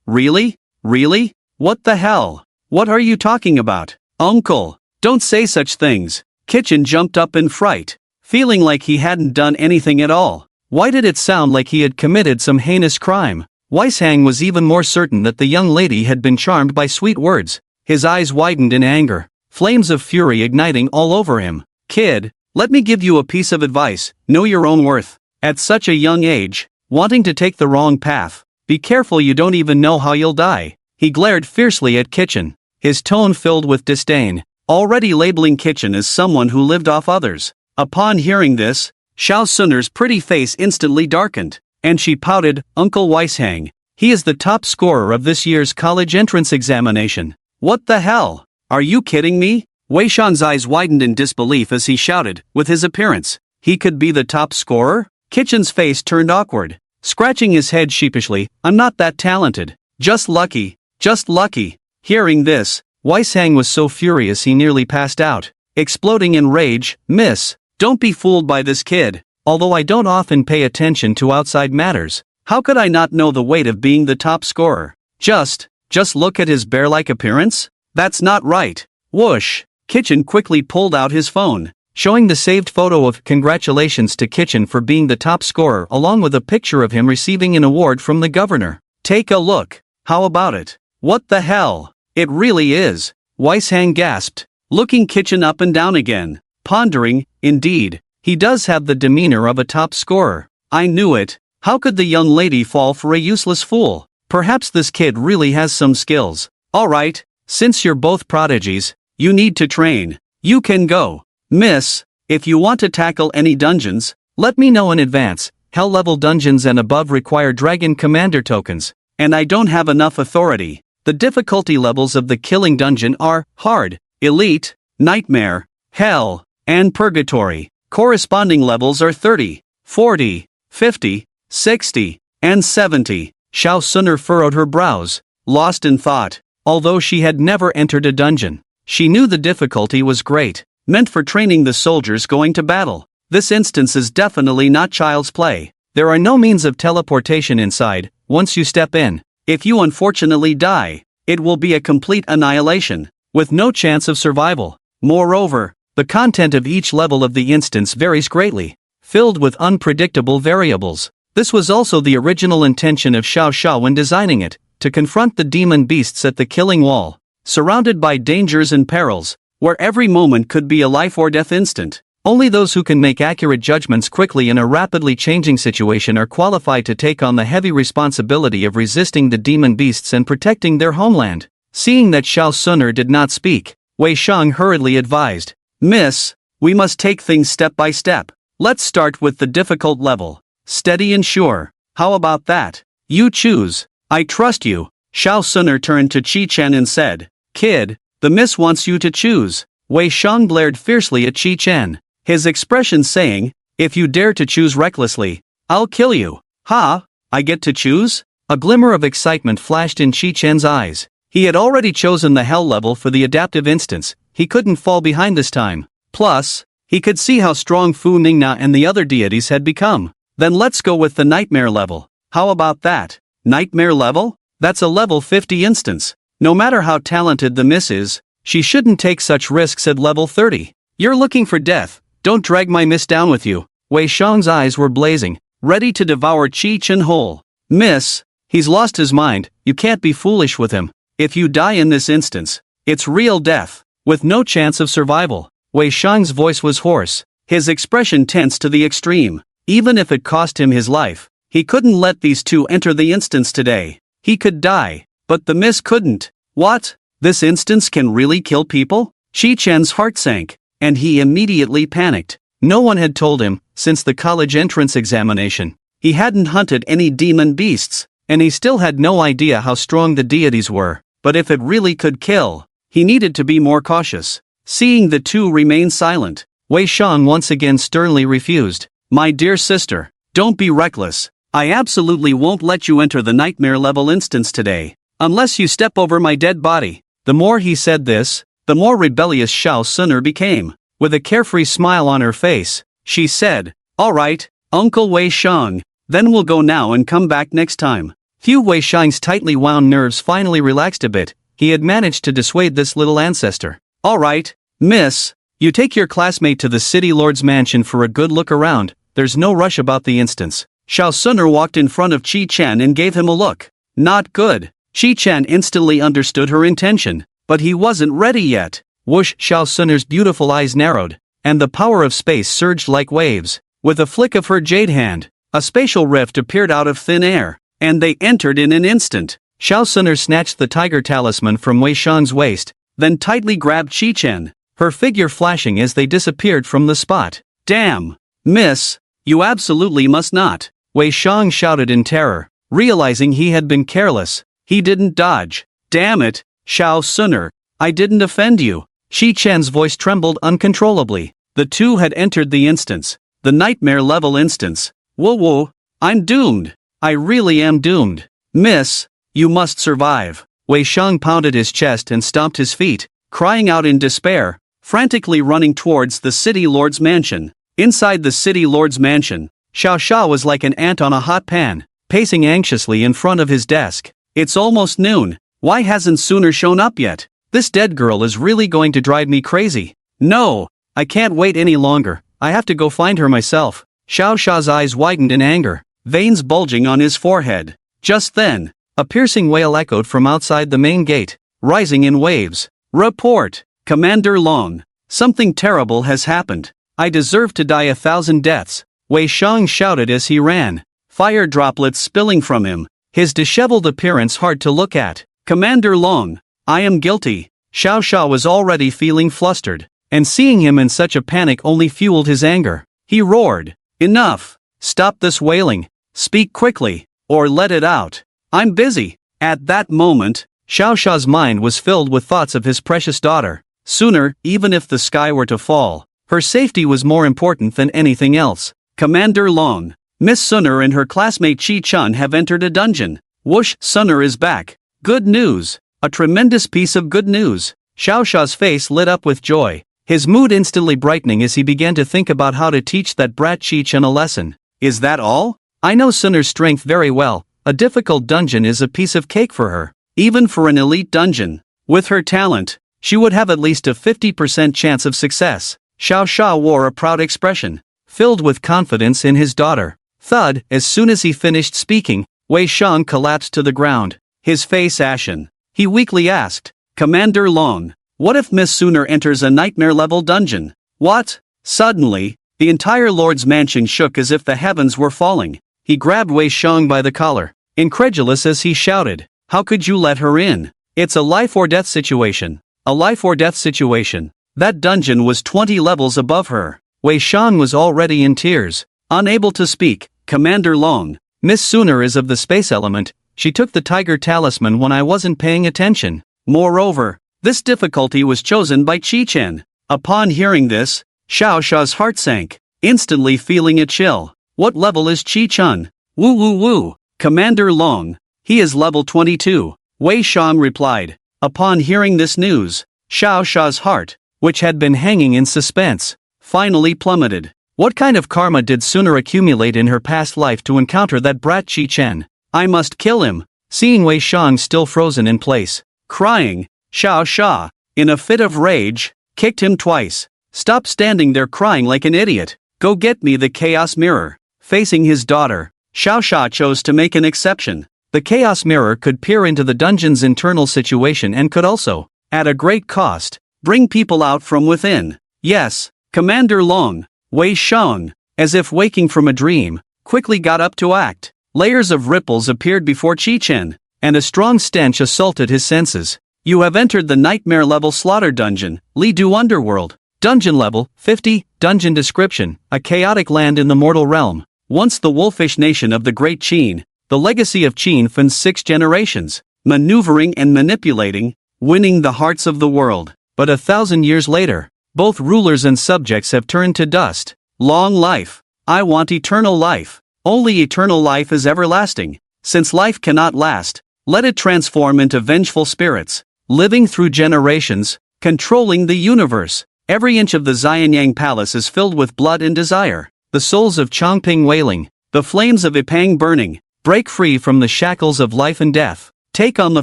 Really? Really? What the hell? What are you talking about? Uncle, don't say such things. Kitchen jumped up in fright, feeling like he hadn't done anything at all. Why did it sound like he had committed some heinous crime? Weishang was even more certain that the young lady had been charmed by sweet words. His eyes widened in anger, flames of fury igniting all over him. Kid, let me give you a piece of advice. Know your own worth. At such a young age, wanting to take the wrong path, be careful you don't even know how you'll die. He glared fiercely at Kitchen, his tone filled with disdain, already labeling Kitchen as someone who lived off others. Upon hearing this, Xiao Suner's pretty face instantly darkened. And she pouted, Uncle Weishang. He is the top scorer of this year's college entrance examination. What the hell? Are you kidding me? Wei Shang's eyes widened in disbelief as he shouted, with his appearance. He could be the top scorer? Kitchen's face turned awkward. Scratching his head sheepishly, I'm not that talented. Just lucky. Just lucky. Hearing this, Weishang was so furious he nearly passed out. Exploding in rage, Miss, don't be fooled by this kid. Although I don't often pay attention to outside matters, how could I not know the weight of being the top scorer? Just look at his bear-like appearance? That's not right. Whoosh! Kitchen quickly pulled out his phone, showing the saved photo of congratulations to Kitchen for being the top scorer along with a picture of him receiving an award from the governor. Take a look. How about it? What the hell? It really is. Weishang gasped, looking Kitchen up and down again, pondering, indeed. He does have the demeanor of a top scorer. I knew it. How could the young lady fall for a useless fool? Perhaps this kid really has some skills. Alright, since you're both prodigies, you need to train. You can go. Miss, if you want to tackle any dungeons, let me know in advance. Hell-level dungeons and above require Dragon Commander tokens, and I don't have enough authority. The difficulty levels of the killing dungeon are hard, elite, nightmare, hell, and purgatory. Corresponding levels are 30, 40, 50, 60, and 70. Xiao Suner furrowed her brows, lost in thought. Although she had never entered a dungeon, she knew the difficulty was great, meant for training the soldiers going to battle. This instance is definitely not child's play. There are no means of teleportation inside. Once you step in, if you unfortunately die, it will be a complete annihilation, with no chance of survival. Moreover, the content of each level of the instance varies greatly, filled with unpredictable variables. This was also the original intention of Xiao Xia when designing it, to confront the demon beasts at the killing wall, surrounded by dangers and perils, where every moment could be a life or death instant. Only those who can make accurate judgments quickly in a rapidly changing situation are qualified to take on the heavy responsibility of resisting the demon beasts and protecting their homeland. Seeing that Xiao Suner did not speak, Wei Shang hurriedly advised, Miss, we must take things step by step. Let's start with the difficult level. Steady and sure. How about that? You choose. I trust you. Xiao Suner turned to Qi Chen and said, Kid, the miss wants you to choose. Wei Shang glared fiercely at Qi Chen, his expression saying, if you dare to choose recklessly, I'll kill you. Ha? I get to choose? A glimmer of excitement flashed in Qi Chen's eyes. He had already chosen the hell level for the adaptive instance. He couldn't fall behind this time. Plus, he could see how strong Fu Ningna and the other deities had become. Then let's go with the nightmare level. How about that? Nightmare level? That's a level 50 instance. No matter how talented the miss is, she shouldn't take such risks at level 30. You're looking for death. Don't drag my miss down with you. Wei Shang's eyes were blazing, ready to devour Qi Chen whole. Miss, he's lost his mind. You can't be foolish with him. If you die in this instance, it's real death, with no chance of survival. Wei Shang's voice was hoarse, his expression tense to the extreme. Even if it cost him his life, he couldn't let these two enter the instance today. He could die, but the miss couldn't. What? This instance can really kill people? Qi Chen's heart sank, and he immediately panicked. No one had told him, since the college entrance examination. He hadn't hunted any demon beasts, and he still had no idea how strong the deities were. But if it really could kill, he needed to be more cautious. Seeing the two remain silent, Wei Shang once again sternly refused. My dear sister, don't be reckless. I absolutely won't let you enter the nightmare level instance today, unless you step over my dead body. The more he said this, the more rebellious Xiao Suner became. With a carefree smile on her face, she said, All right, Uncle Wei Shang, then we'll go now and come back next time. Fu Wei Shang's tightly wound nerves finally relaxed a bit. He had managed to dissuade this little ancestor. All right, miss, you take your classmate to the city lord's mansion for a good look around. There's no rush about the instance. Xiao Suner walked in front of Qi Chen and gave him a look. Not good. Qi Chen instantly understood her intention, but he wasn't ready yet. Whoosh! Xiao Suner's beautiful eyes narrowed, and the power of space surged like waves. With a flick of her jade hand, a spatial rift appeared out of thin air, and they entered in an instant. Xiao Suner snatched the tiger talisman from Wei Shang's waist, then tightly grabbed Qi Chen, her figure flashing as they disappeared from the spot. Damn! Miss, you absolutely must not. Wei Xiong shouted in terror, realizing he had been careless. He didn't dodge. Damn it, Xiao Suner, I didn't offend you. Shi Chen's voice trembled uncontrollably. The two had entered the instance. The nightmare level instance. Whoa whoa, I'm doomed. I really am doomed. Miss, you must survive. Wei Xiong pounded his chest and stomped his feet, crying out in despair, frantically running towards the city lord's mansion. Inside the city lord's mansion, Xiao Xia was like an ant on a hot pan, pacing anxiously in front of his desk. It's almost noon. Why hasn't Suner shown up yet? This dead girl is really going to drive me crazy. No, I can't wait any longer. I have to go find her myself. Xiao Xia's eyes widened in anger, veins bulging on his forehead. Just then, a piercing wail echoed from outside the main gate, rising in waves. Report, Commander Long. Something terrible has happened. I deserve to die 1,000 deaths. Wei Xiong shouted as he ran, fire droplets spilling from him, his disheveled appearance hard to look at. Commander Long, I am guilty. Xiao Xia was already feeling flustered, and seeing him in such a panic only fueled his anger. He roared, enough! Stop this wailing. Speak quickly, or let it out. I'm busy. At that moment, Xiao Xia's mind was filled with thoughts of his precious daughter. Sooner, even if the sky were to fall, her safety was more important than anything else. Commander Long, Miss Suner and her classmate Chi Chun have entered a dungeon. Whoosh, Suner is back. Good news. A tremendous piece of good news. Xiao Xia's face lit up with joy, his mood instantly brightening as he began to think about how to teach that brat Chi Chun a lesson. Is that all? I know Suner's strength very well. A difficult dungeon is a piece of cake for her. Even for an elite dungeon, with her talent, she would have at least a 50% chance of success. Xiao Xia wore a proud expression, filled with confidence in his daughter. Thud, as soon as he finished speaking, Wei Xiong collapsed to the ground, his face ashen. He weakly asked, Commander Long, what if Miss Suner enters a nightmare-level dungeon? What? Suddenly, the entire lord's mansion shook as if the heavens were falling. He grabbed Wei Xiong by the collar, incredulous as he shouted, how could you let her in? It's a life-or-death situation. A life-or-death situation. That dungeon was 20 levels above her. Wei Xiong was already in tears, unable to speak. Commander Long, Miss Suner is of the space element. She took the tiger talisman when I wasn't paying attention. Moreover, this difficulty was chosen by Chi Chen. Upon hearing this, Xiao Xia's heart sank, instantly feeling a chill. What level is Chi Chun? Woo woo woo. Commander Long, he is level 22. Wei Xiong replied. Upon hearing this news, Xiao Xia's heart, which had been hanging in suspense, finally plummeted. What kind of karma did Suner accumulate in her past life to encounter that brat Chi Chen? I must kill him. Seeing Wei Xiong still frozen in place, crying, Xiao Xia, in a fit of rage, kicked him twice. Stop standing there crying like an idiot. Go get me the chaos mirror. Facing his daughter, Xiao Xia chose to make an exception. The chaos mirror could peer into the dungeon's internal situation and could also, at a great cost, bring people out from within. Yes, Commander Long, Wei Xiong, as if waking from a dream, quickly got up to act. Layers of ripples appeared before Chi Chen, and a strong stench assaulted his senses. You have entered the nightmare-level slaughter dungeon, Lidu Underworld. Dungeon level, 50, dungeon description, a chaotic land in the mortal realm. Once the wolfish nation of the Great Qin, the legacy of Qin Fan's 6 generations, maneuvering and manipulating, winning the hearts of the world. But 1,000 years later, both rulers and subjects have turned to dust. Long life. I want eternal life. Only eternal life is everlasting. Since life cannot last, let it transform into vengeful spirits, living through generations, controlling the universe. Every inch of the Xianyang Palace is filled with blood and desire. The souls of Chongping wailing, the flames of Ipang burning. Break free from the shackles of life and death. Take on the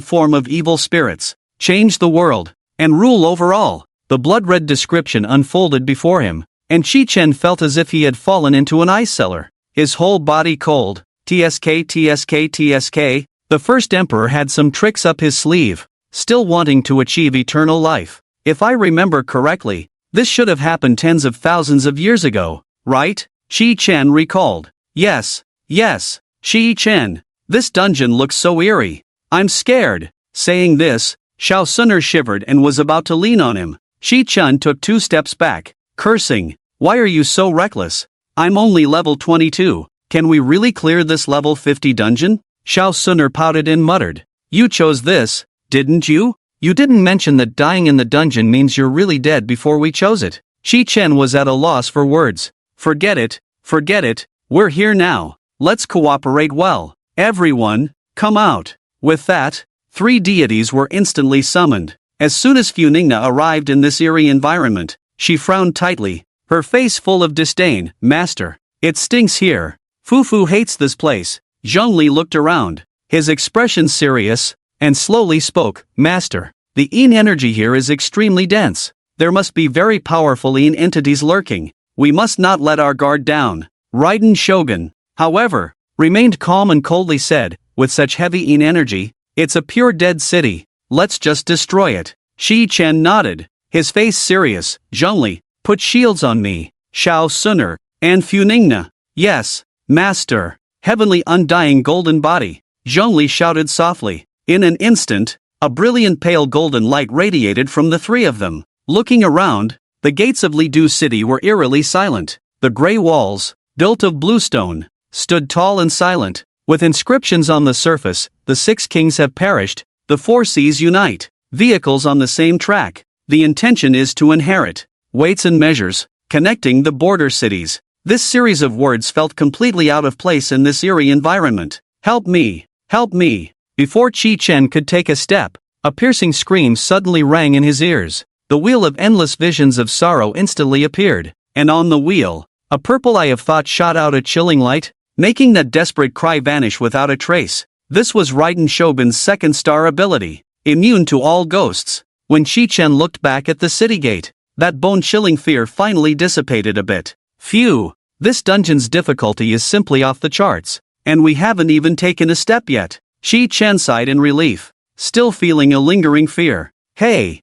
form of evil spirits. Change the world, and rule over all. The blood-red description unfolded before him, and Chi Chen felt as if he had fallen into an ice cellar. His whole body cold. TSK TSK TSK. The first emperor had some tricks up his sleeve, still wanting to achieve eternal life. If I remember correctly, this should have happened tens of thousands of years ago, right? Chi Chen recalled. Yes, yes, Chi Chen. This dungeon looks so eerie. I'm scared. Saying this, Xiao Suner shivered and was about to lean on him. Chi Chen took 2 steps back, cursing. Why are you so reckless? I'm only level 22. Can we really clear this level 50 dungeon? Xiao Suner pouted and muttered. You chose this, didn't you? You didn't mention that dying in the dungeon means you're really dead before we chose it. Qi Chen was at a loss for words. Forget it, we're here now. Let's cooperate well. Everyone, come out. With that, 3 deities were instantly summoned. As soon as Funingna arrived in this eerie environment, she frowned tightly, her face full of disdain. Master, it stinks here. Fufu hates this place. Zhongli looked around, his expression serious, and slowly spoke. Master, the Yin energy here is extremely dense. There must be very powerful Yin entities lurking. We must not let our guard down. Raiden Shogun, however, remained calm and coldly said, with such heavy Yin energy, it's a pure dead city. Let's just destroy it. Qi Chen nodded, his face serious. Zhongli, put shields on me. Xiao Suner, and Funingna. Yes, Master. Heavenly undying golden body. Zhongli shouted softly. In an instant, a brilliant pale golden light radiated from the 3 of them. Looking around, the gates of Lidu City were eerily silent. The gray walls, built of blue stone, stood tall and silent. With inscriptions on the surface, the 6 kings have perished, the 4 seas unite. Vehicles on the same track. The intention is to inherit. Weights and measures, connecting the border cities. This series of words felt completely out of place in this eerie environment. Help me, help me. Before Qi Chen could take a step, a piercing scream suddenly rang in his ears. The wheel of endless visions of sorrow instantly appeared, and on the wheel, a purple eye of thought shot out a chilling light, making that desperate cry vanish without a trace. This was Raiden Shogun's 2nd star ability, immune to all ghosts. When Qi Chen looked back at the city gate, that bone-chilling fear finally dissipated a bit. Phew, this dungeon's difficulty is simply off the charts, and we haven't even taken a step yet. Qi Chen sighed in relief, still feeling a lingering fear. Hey,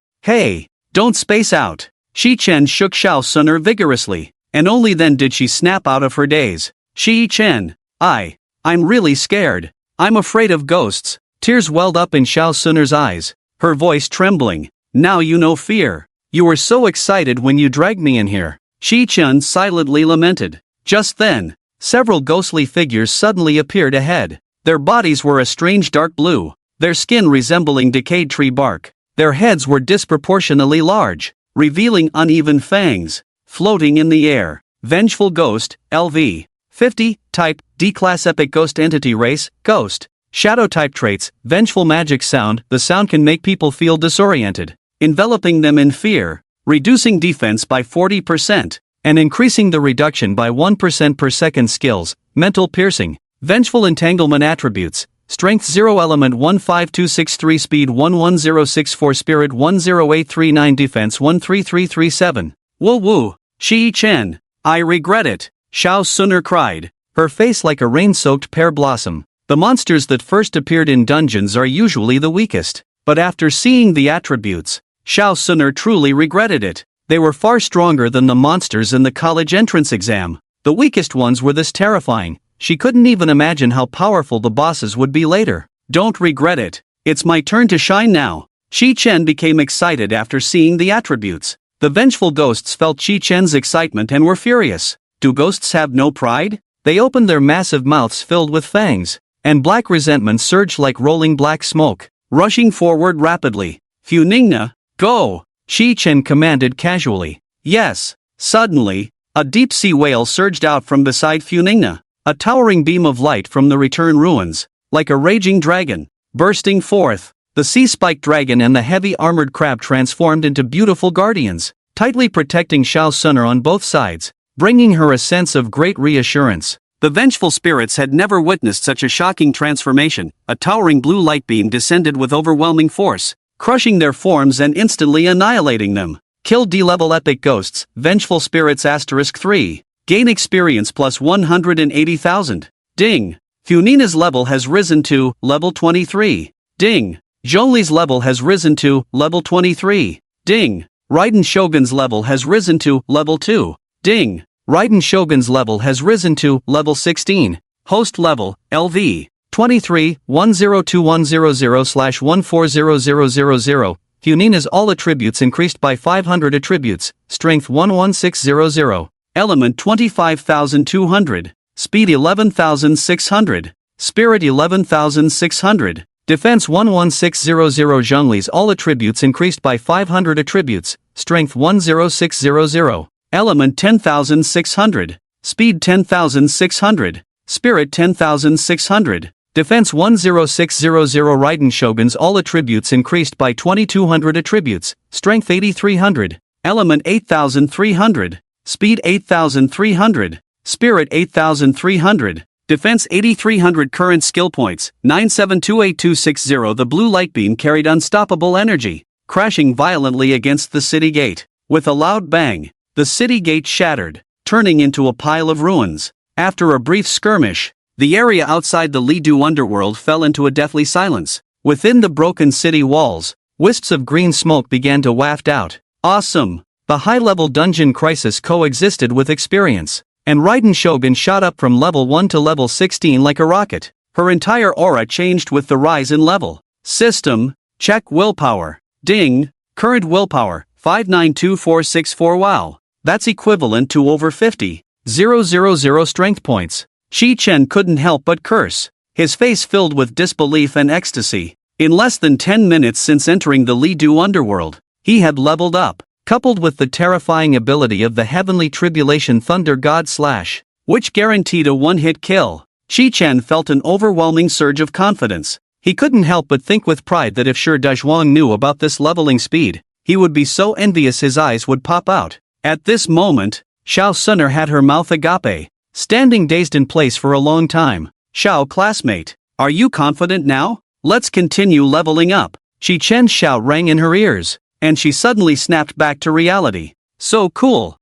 don't space out. Qi Chen shook Xiao Suner vigorously, and only then did she snap out of her daze. Qi Chen, I'm really scared. I'm afraid of ghosts. Tears welled up in Xiao Suner's eyes, her voice trembling. Now you know fear. You were so excited when you dragged me in here. Qi Chen silently lamented. Just then, several ghostly figures suddenly appeared ahead. Their bodies were a strange dark blue, their skin resembling decayed tree bark. Their heads were disproportionately large, revealing uneven fangs, floating in the air. Vengeful Ghost, LV. 50, Type, D-Class Epic Ghost Entity Race, Ghost. Shadow Type Traits, Vengeful Magic Sound. The sound can make people feel disoriented, enveloping them in fear, reducing defense by 40%, and increasing the reduction by 1% per second. Skills, Mental Piercing. Vengeful Entanglement Attributes, Strength 0 Element 15263 Speed 11064 Spirit 10839 Defense 13337. Woo woo, Qi Chen, I regret it, Xiao Suner cried, her face like a rain-soaked pear blossom. The monsters that first appeared in dungeons are usually the weakest, but after seeing the attributes, Xiao Suner truly regretted it. They were far stronger than the monsters in the college entrance exam. The weakest ones were this terrifying. She couldn't even imagine how powerful the bosses would be later. Don't regret it. It's my turn to shine now. Qi Chen became excited after seeing the attributes. The vengeful ghosts felt Qi Chen's excitement and were furious. Do ghosts have no pride? They opened their massive mouths filled with fangs, and black resentment surged like rolling black smoke, rushing forward rapidly. Funingna, go! Qi Chen commanded casually. Yes. Suddenly, a deep-sea whale surged out from beside Funingna. A towering beam of light from the return ruins, like a raging dragon, bursting forth. The sea-spiked dragon and the heavy armored crab transformed into beautiful guardians, tightly protecting Xiao Suner on both sides, bringing her a sense of great reassurance. The vengeful spirits had never witnessed such a shocking transformation. A towering blue light beam descended with overwhelming force, crushing their forms and instantly annihilating them. Kill D-level epic ghosts, vengeful spirits *3. Gain experience plus 180,000. Ding. Funina's level has risen to level 23. Ding. Zhongli's level has risen to level 23. Ding. Raiden Shogun's level has risen to level 2. Ding. Raiden Shogun's level has risen to level 16. Host level, LV. 23 102100/140000. Funina's all attributes increased by 500 attributes. Strength 11600. Element 25,200. Speed 11,600. Spirit 11,600. Defense 11600. Zhongli's all attributes increased by 500 attributes. Strength 10600. Element 10,600. Speed 10,600. Spirit 10,600. Defense 10600. Raiden Shogun's all attributes increased by 2200 attributes. Strength 8300. Element 8300. Speed 8300. Spirit 8300. Defense 8300. Current skill points 9728260. The blue light beam carried unstoppable energy, crashing violently against the city gate. With a loud bang, the city gate shattered, turning into a pile of ruins. After a brief skirmish, the area outside the Lidu underworld fell into a deathly silence. Within the broken city walls, wisps of green smoke began to waft out. Awesome! The high-level dungeon crisis coexisted with experience, and Raiden Shogun shot up from level 1 to level 16 like a rocket. Her entire aura changed with the rise in level. System, check willpower. Ding, current willpower, 592464. Wow. That's equivalent to over 50,000 strength points. Shi Chen couldn't help but curse, his face filled with disbelief and ecstasy. In less than 10 minutes since entering the Lidu underworld, he had leveled up, coupled with the terrifying ability of the Heavenly Tribulation Thunder God Slash, which guaranteed a one-hit kill. Shi Chen felt an overwhelming surge of confidence. He couldn't help but think with pride that if Shi Dazhuang knew about this leveling speed, he would be so envious his eyes would pop out. At this moment, Xiao Suner had her mouth agape, standing dazed in place for a long time. Xiao classmate, are you confident now? Let's continue leveling up. Shi Chen's shout rang in her ears, and she suddenly snapped back to reality. So cool.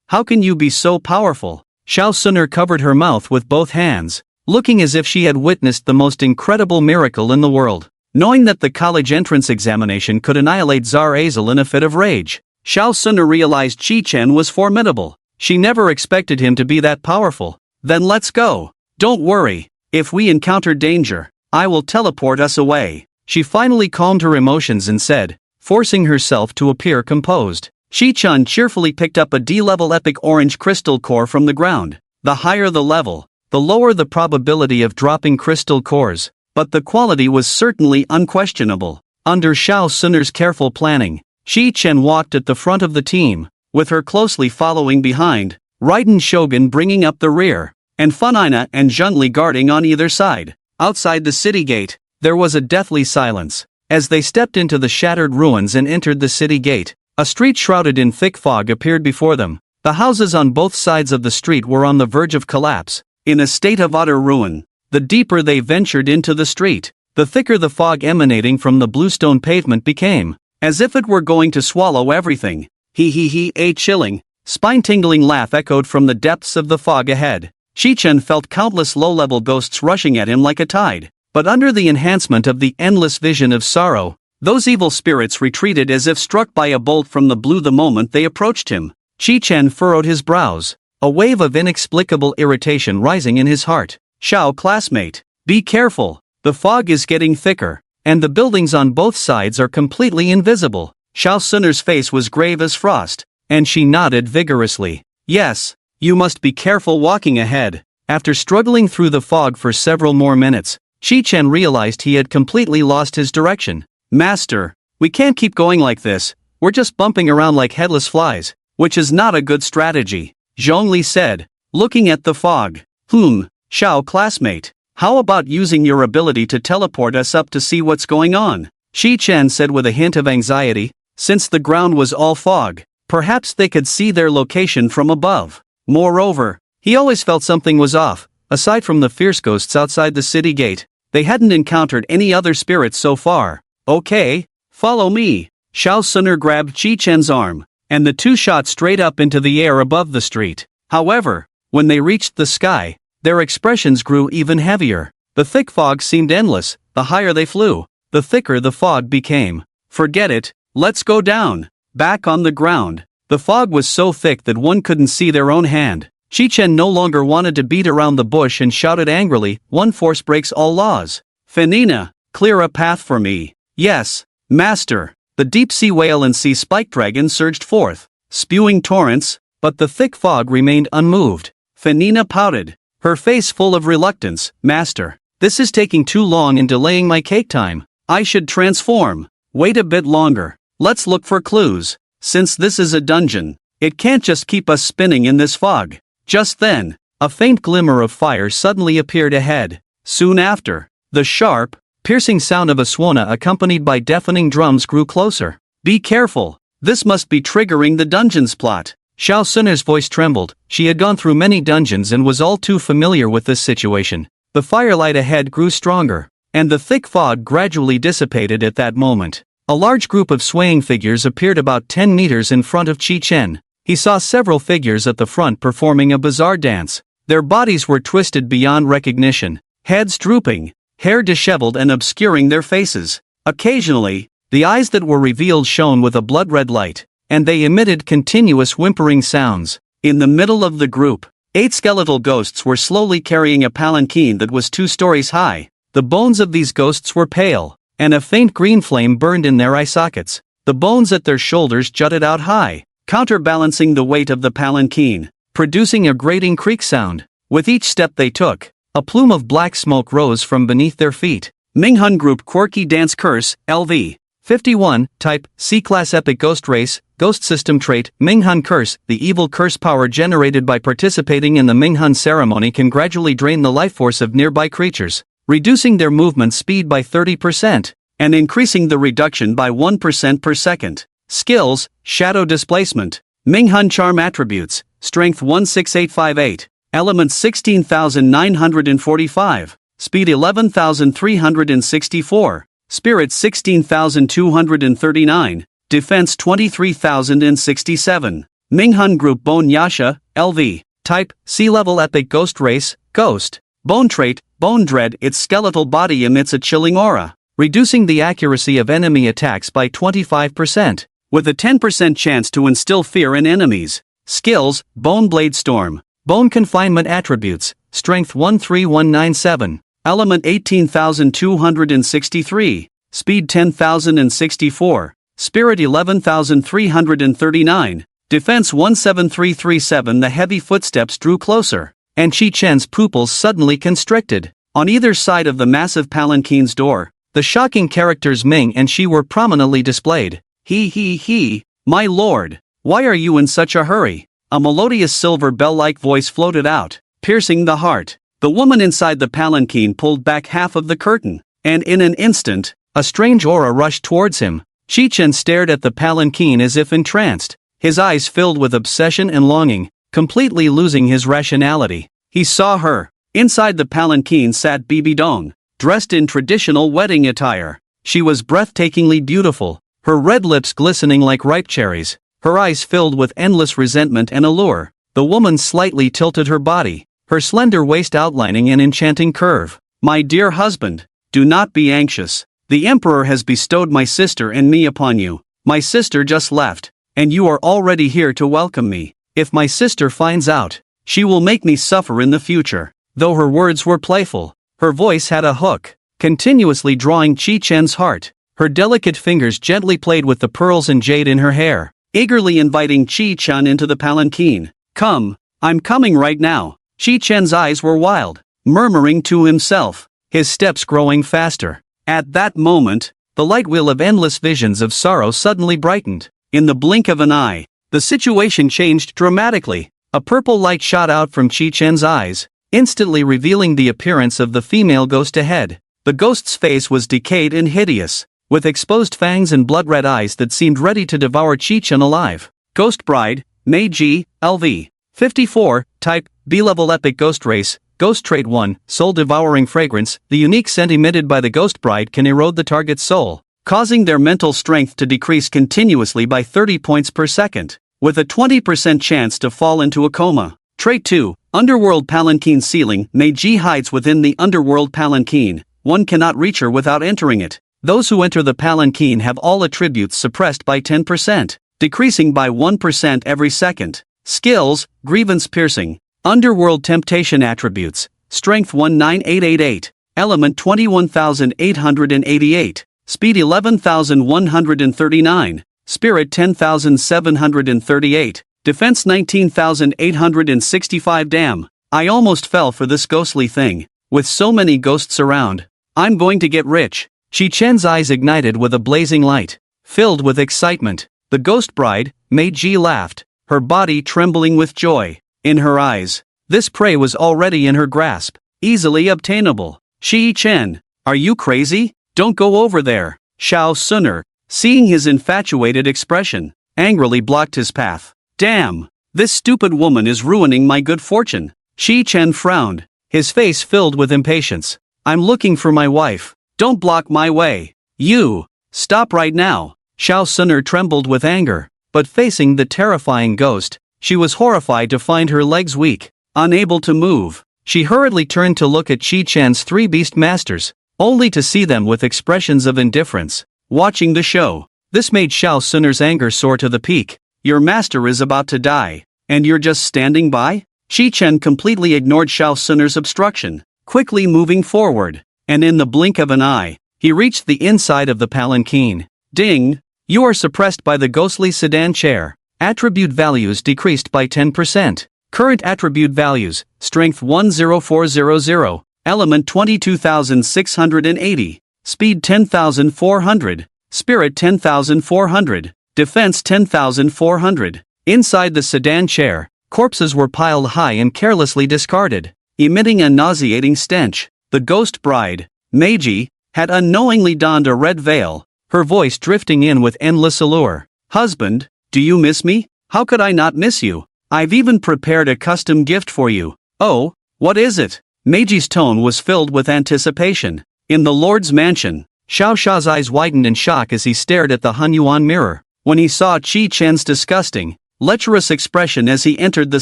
How can you be so powerful? Xiao Suner covered her mouth with both hands, looking as if she had witnessed the most incredible miracle in the world. Knowing that the college entrance examination could annihilate Tsar Azel in a fit of rage, Xiao Suner realized Shi Chen was formidable. She never expected him to be that powerful. Then let's go. Don't worry, if we encounter danger, I will teleport us away. She finally calmed her emotions and said, forcing herself to appear composed. Shi Chen cheerfully picked up a D-level epic orange crystal core from the ground. The higher the level, the lower the probability of dropping crystal cores, but the quality was certainly unquestionable. Under Xiao Suner's careful planning, Shi Chen walked at the front of the team, with her closely following behind, Raiden Shogun bringing up the rear, and Funina and Zhongli guarding on either side. Outside the city gate, there was a deathly silence. As they stepped into the shattered ruins and entered the city gate, a street shrouded in thick fog appeared before them. The houses on both sides of the street were on the verge of collapse, in a state of utter ruin. The deeper they ventured into the street, the thicker the fog emanating from the bluestone pavement became, as if it were going to swallow everything. A chilling, spine-tingling laugh echoed from the depths of the fog ahead. Shi Chen felt countless low-level ghosts rushing at him like a tide, but under the enhancement of the endless vision of sorrow, those evil spirits retreated as if struck by a bolt from the blue the moment they approached him. Shi Chen furrowed his brows, a wave of inexplicable irritation rising in his heart. Xiao classmate, be careful, the fog is getting thicker, and the buildings on both sides are completely invisible. Xiao Suner's face was grave as frost, and she nodded vigorously. Yes, you must be careful walking ahead. After struggling through the fog for several more minutes, Shi Chen realized he had completely lost his direction. Master, we can't keep going like this, we're just bumping around like headless flies, which is not a good strategy, Zhongli said, looking at the fog. Xiao classmate, how about using your ability to teleport us up to see what's going on? Shi Chen said with a hint of anxiety. Since the ground was all fog, perhaps they could see their location from above. Moreover, he always felt something was off. Aside from the fierce ghosts outside the city gate, they hadn't encountered any other spirits so far. Okay, follow me. Xiao Suner grabbed Shi Chen's arm, and the two shot straight up into the air above the street. However, when they reached the sky, their expressions grew even heavier. The thick fog seemed endless. The higher they flew, the thicker the fog became. Forget it, let's go down. Back on the ground, the fog was so thick that one couldn't see their own hand. Shi Chen no longer wanted to beat around the bush and shouted angrily, one force breaks all laws. Funina, clear a path for me. Yes, master. The deep-sea whale and sea spike dragon surged forth, spewing torrents, but the thick fog remained unmoved. Funina pouted. her face full of reluctance. Master, this is taking too long and delaying my cake time. I should transform. Wait a bit longer. Let's look for clues. Since this is a dungeon, it can't just keep us spinning in this fog. Just then, a faint glimmer of fire suddenly appeared ahead. Soon after, the sharp, piercing sound of a swana accompanied by deafening drums grew closer. Be careful. This must be triggering the dungeon's plot. Xiao Sun's voice trembled. She had gone through many dungeons and was all too familiar with this situation. The firelight ahead grew stronger, and the thick fog gradually dissipated at that moment. A large group of swaying figures appeared about 10 meters in front of Qi Chen. He saw several figures at the front performing a bizarre dance. Their bodies were twisted beyond recognition, heads drooping, hair disheveled and obscuring their faces. Occasionally, the eyes that were revealed shone with a blood-red light, and they emitted continuous whimpering sounds. In the middle of the group, 8 skeletal ghosts were slowly carrying a palanquin that was 2 stories high. The bones of these ghosts were pale, and a faint green flame burned in their eye sockets. The bones at their shoulders jutted out high, counterbalancing the weight of the palanquin, producing a grating creak sound. With each step they took, a plume of black smoke rose from beneath their feet. Minghun Group Quirky Dance Curse, LV. 51, Type, C-Class Epic Ghost Race, Ghost System Trait, Minghun Curse. The evil curse power generated by participating in the Minghun ceremony can gradually drain the life force of nearby creatures, reducing their movement speed by 30%, and increasing the reduction by 1% per second. Skills, Shadow Displacement. Minghun Charm Attributes, Strength 16858, Elements 16945, Speed 11364, Spirit 16,239, Defense 23,067. Minghun Group Bone Yasha, LV. Type, Sea-Level Epic Ghost Race, Ghost. Bone Trait, Bone Dread. Its skeletal body emits a chilling aura, reducing the accuracy of enemy attacks by 25%, with a 10% chance to instill fear in enemies. Skills, Bone Blade Storm. Bone Confinement Attributes, Strength 13197. Element 18,263, Speed 10,064, Spirit 11,339, Defense 17337. The heavy footsteps drew closer, and Qi Chen's pupils suddenly constricted. On either side of the massive palanquin's door, the shocking characters Ming and Shi were prominently displayed. He, my lord, why are you in such a hurry? A melodious silver bell-like voice floated out, piercing the heart. The woman inside the palanquin pulled back half of the curtain, and in an instant, a strange aura rushed towards him. Qi Chen stared at the palanquin as if entranced, his eyes filled with obsession and longing, completely losing his rationality. He saw her. Inside the palanquin sat Bibi Dong, dressed in traditional wedding attire. She was breathtakingly beautiful, her red lips glistening like ripe cherries, her eyes filled with endless resentment and allure. The woman slightly tilted her body, her slender waist outlining an enchanting curve. My dear husband, do not be anxious. The Emperor has bestowed my sister and me upon you. My sister just left, and you are already here to welcome me. If my sister finds out, she will make me suffer in the future. Though her words were playful, her voice had a hook, continuously drawing Qi Chen's heart. Her delicate fingers gently played with the pearls and jade in her hair, eagerly inviting Qi Chen into the palanquin. Come, I'm coming right now. Qi Chen's eyes were wild, murmuring to himself, his steps growing faster. At that moment, the light wheel of endless visions of sorrow suddenly brightened. In the blink of an eye, the situation changed dramatically. A purple light shot out from Qi Chen's eyes, instantly revealing the appearance of the female ghost ahead. The ghost's face was decayed and hideous, with exposed fangs and blood-red eyes that seemed ready to devour Qi Chen alive. Ghost Bride, Meiji, LV. 54, Type, B-Level Epic Ghost Race, Ghost Trait 1, Soul Devouring Fragrance. The unique scent emitted by the Ghost Bride can erode the target's soul, causing their mental strength to decrease continuously by 30 points per second, with a 20% chance to fall into a coma. Trait 2, Underworld Palanquin Ceiling. Meiji hides within the Underworld Palanquin. One cannot reach her without entering it. Those who enter the palanquin have all attributes suppressed by 10%, decreasing by 1% every second. Skills, Grievance Piercing. Underworld Temptation Attributes, Strength 19888, Element 21888, Speed 11139, Spirit 10738, Defense 19865. Damn, I almost fell for this ghostly thing. With so many ghosts around, I'm going to get rich. Chi Chen's eyes ignited with a blazing light. Filled with excitement, the ghost bride, Meiji, laughed, her body trembling with joy. In her eyes, this prey was already in her grasp, easily obtainable. Chi Chen, are you crazy? Don't go over there. Xiao Suner, seeing his infatuated expression, angrily blocked his path. Damn, this stupid woman is ruining my good fortune. Chi Chen frowned, his face filled with impatience. I'm looking for my wife. Don't block my way. You, stop right now. Xiao Suner trembled with anger, but facing the terrifying ghost, she was horrified to find her legs weak, unable to move. She hurriedly turned to look at Chi Chen's three beast masters, only to see them with expressions of indifference, watching the show. This made Xiao Suner's anger soar to the peak. Your master is about to die, and you're just standing by? Chi Chen completely ignored Xiao Suner's obstruction, quickly moving forward, and in the blink of an eye, he reached the inside of the palanquin. Ding! You are suppressed by the ghostly sedan chair. Attribute values decreased by 10%. Current attribute values: Strength 10400, Element 22,680, Speed 10,400, Spirit 10,400, Defense 10,400. Inside the sedan chair, corpses were piled high and carelessly discarded, emitting a nauseating stench. The ghost bride, Meiji, had unknowingly donned a red veil, her voice drifting in with endless allure. Husband, do you miss me? How could I not miss you? I've even prepared a custom gift for you. Oh, what is it? Meiji's tone was filled with anticipation. In the Lord's mansion, Xiao Sha's eyes widened in shock as he stared at the Hunyuan mirror. When he saw Chi Chen's disgusting, lecherous expression as he entered the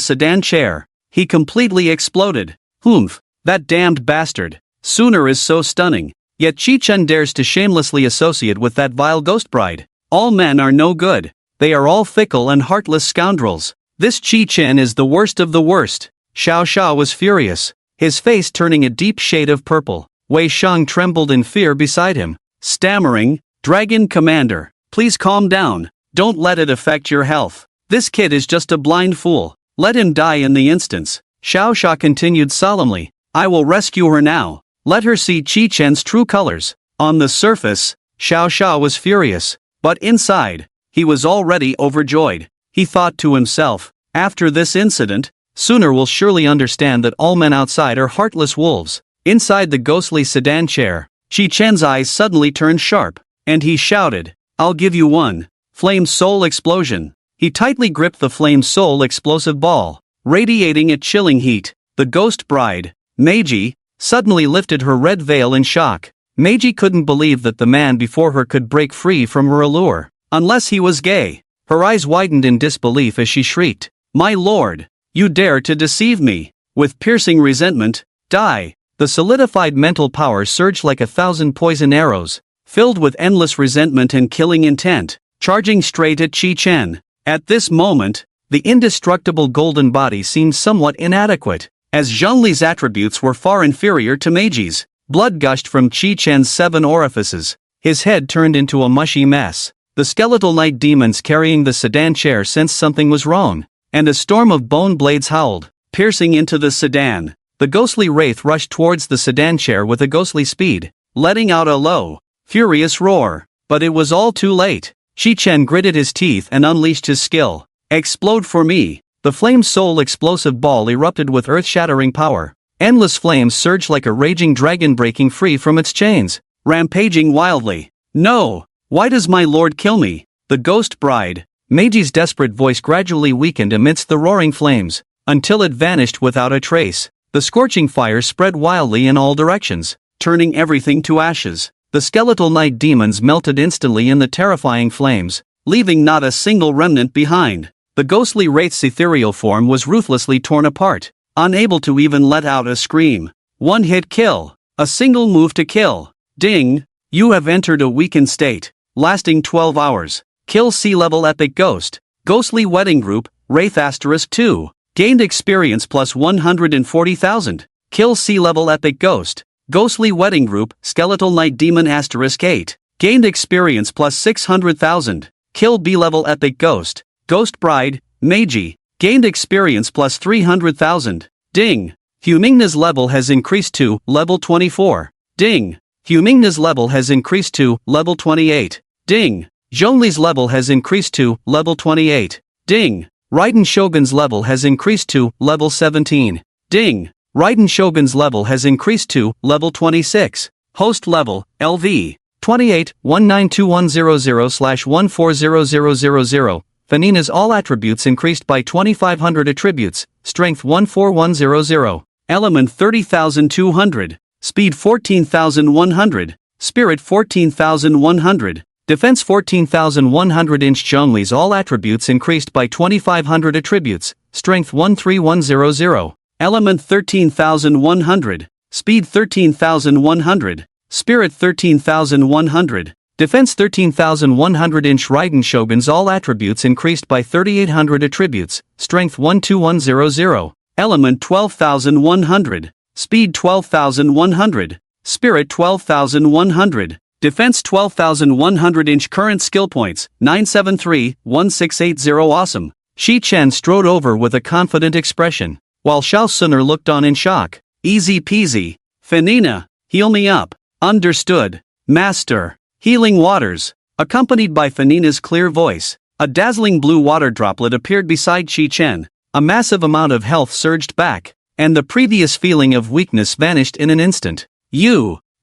sedan chair, he completely exploded. Humph, that damned bastard. Suner is so stunning, yet Chi Chen dares to shamelessly associate with that vile ghost bride. All men are no good. They are all fickle and heartless scoundrels. This Chi Chen is the worst of the worst. Xiao Sha was furious, his face turning a deep shade of purple. Wei Sheng trembled in fear beside him, stammering, Dragon Commander, please calm down. Don't let it affect your health. This kid is just a blind fool. Let him die in the instance. Xiao Sha continued solemnly, I will rescue her now. Let her see Chi Chen's true colors. On the surface, Xiao Sha was furious, but inside, he was already overjoyed. He thought to himself, after this incident, Suner will surely understand that all men outside are heartless wolves. Inside the ghostly sedan chair, Chi Chen's eyes suddenly turned sharp, and he shouted, I'll give you one. Flame Soul Explosion. He tightly gripped the Flame Soul explosive ball, radiating a chilling heat. The ghost bride, Meiji, suddenly lifted her red veil in shock. Meiji couldn't believe that the man before her could break free from her allure, unless he was gay. Her eyes widened in disbelief as she shrieked, My lord, you dare to deceive me. With piercing resentment, die. The solidified mental power surged like 1,000 poison arrows, filled with endless resentment and killing intent, charging straight at Chi Chen. At this moment, the indestructible golden body seemed somewhat inadequate, as Zhongli's attributes were far inferior to Meiji's. Blood gushed from Chi Chen's 7 orifices. His head turned into a mushy mess. The skeletal night demons carrying the sedan chair sensed something was wrong, and a storm of bone blades howled, piercing into the sedan. The ghostly wraith rushed towards the sedan chair with a ghostly speed, letting out a low, furious roar. But it was all too late. Chi Chen gritted his teeth and unleashed his skill. Explode for me. The Flame Soul explosive ball erupted with earth-shattering power. Endless flames surged like a raging dragon breaking free from its chains, rampaging wildly. No! Why does my lord kill me? The ghost bride, Meiji's desperate voice gradually weakened amidst the roaring flames, until it vanished without a trace. The scorching fire spread wildly in all directions, turning everything to ashes. The skeletal night demons melted instantly in the terrifying flames, leaving not a single remnant behind. The ghostly wraith's ethereal form was ruthlessly torn apart, unable to even let out a scream. One-hit kill. A single move to kill. Ding! You have entered a weakened state, lasting 12 hours. Kill C-level epic ghost. Ghostly wedding group, Wraith * 2. Gained experience plus 140,000. Kill C-level epic ghost. Ghostly wedding group, Skeletal Night Demon * 8. Gained experience plus 600,000. Kill B-level epic ghost. Ghost bride, Meiji. Gained experience plus 300,000. Ding! Humingna's level has increased to level 24. Ding. Humingna's level has increased to level 28. Ding. Zhongli's level has increased to level 28. Ding. Raiden Shogun's level has increased to level 17. Ding. Raiden Shogun's level has increased to level 26. Host level, LV. 28, 192.100/140000. Fanina's all attributes increased by 2500 attributes, strength 14100. Element 30,200. Speed 14,100. Spirit 14,100. Defense 14,100. Zhongli's all attributes increased by 2500 attributes, strength 13100. Element 13,100. Speed 13,100. Spirit 13,100. Defense 13,100. Raiden Shogun's all attributes increased by 3,800 attributes, strength 12100. Element 12,100. Speed 12,100. Spirit 12,100. Defense 12,100. Current skill points, 973-1680. Awesome. Shi Chen strode over with a confident expression, while Xiao Suner looked on in shock. Easy peasy. Fanina, heal me up. Understood. Master. Healing waters. Accompanied by Fanina's clear voice, a dazzling blue water droplet appeared beside Shi Chen. A massive amount of health surged back, and the previous feeling of weakness vanished in an instant.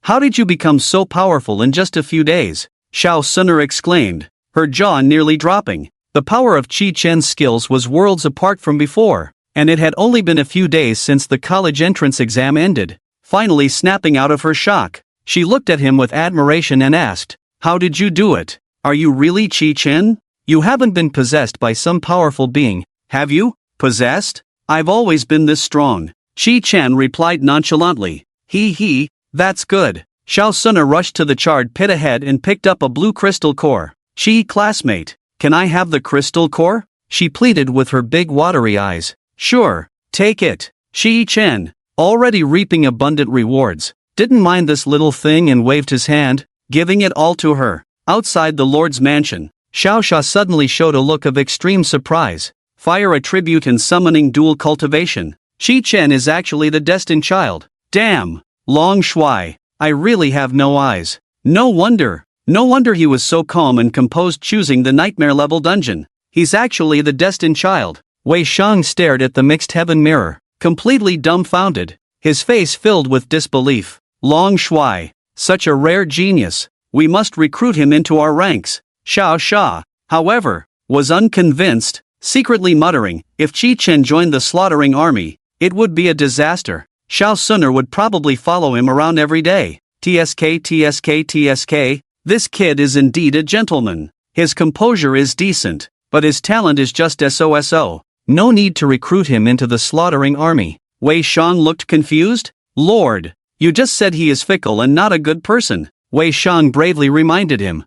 How did you become so powerful in just a few days? Xiao Suner exclaimed, her jaw nearly dropping. The power of Shi Chen's skills was worlds apart from before, and it had only been a few days since the college entrance exam ended. Finally snapping out of her shock, she looked at him with admiration and asked, "How did you do it? Are you really Shi Chen? You haven't been possessed by some powerful being, have you?" "Possessed? I've always been this strong," Shi Chen replied nonchalantly. That's good." Xiao Suner rushed to the charred pit ahead and picked up a blue crystal core. Classmate, can I have the crystal core?" she pleaded with her big watery eyes. "Sure, take it." Shi Chen, already reaping abundant rewards, didn't mind this little thing and waved his hand, giving it all to her. Outside the Lord's mansion, Xiao Sha suddenly showed a look of extreme surprise. Fire attribute and summoning dual cultivation. Shi Chen is actually the destined child. Damn! Long Shui, I really have no eyes. No wonder he was so calm and composed choosing the nightmare level dungeon. He's actually the destined child. Wei Shang stared at the mixed heaven mirror, completely dumbfounded, his face filled with disbelief. Long Shui, such a rare genius. We must recruit him into our ranks. Xiao Sha, however, was unconvinced, secretly muttering, if Shi Chen joined the slaughtering army, it would be a disaster. Xiao Suner would probably follow him around every day. TSK. This kid is indeed a gentleman. His composure is decent, but his talent is just SOSO. No need to recruit him into the slaughtering army. Wei Shang looked confused. Lord, you just said he is fickle and not a good person. Wei Shang bravely reminded him.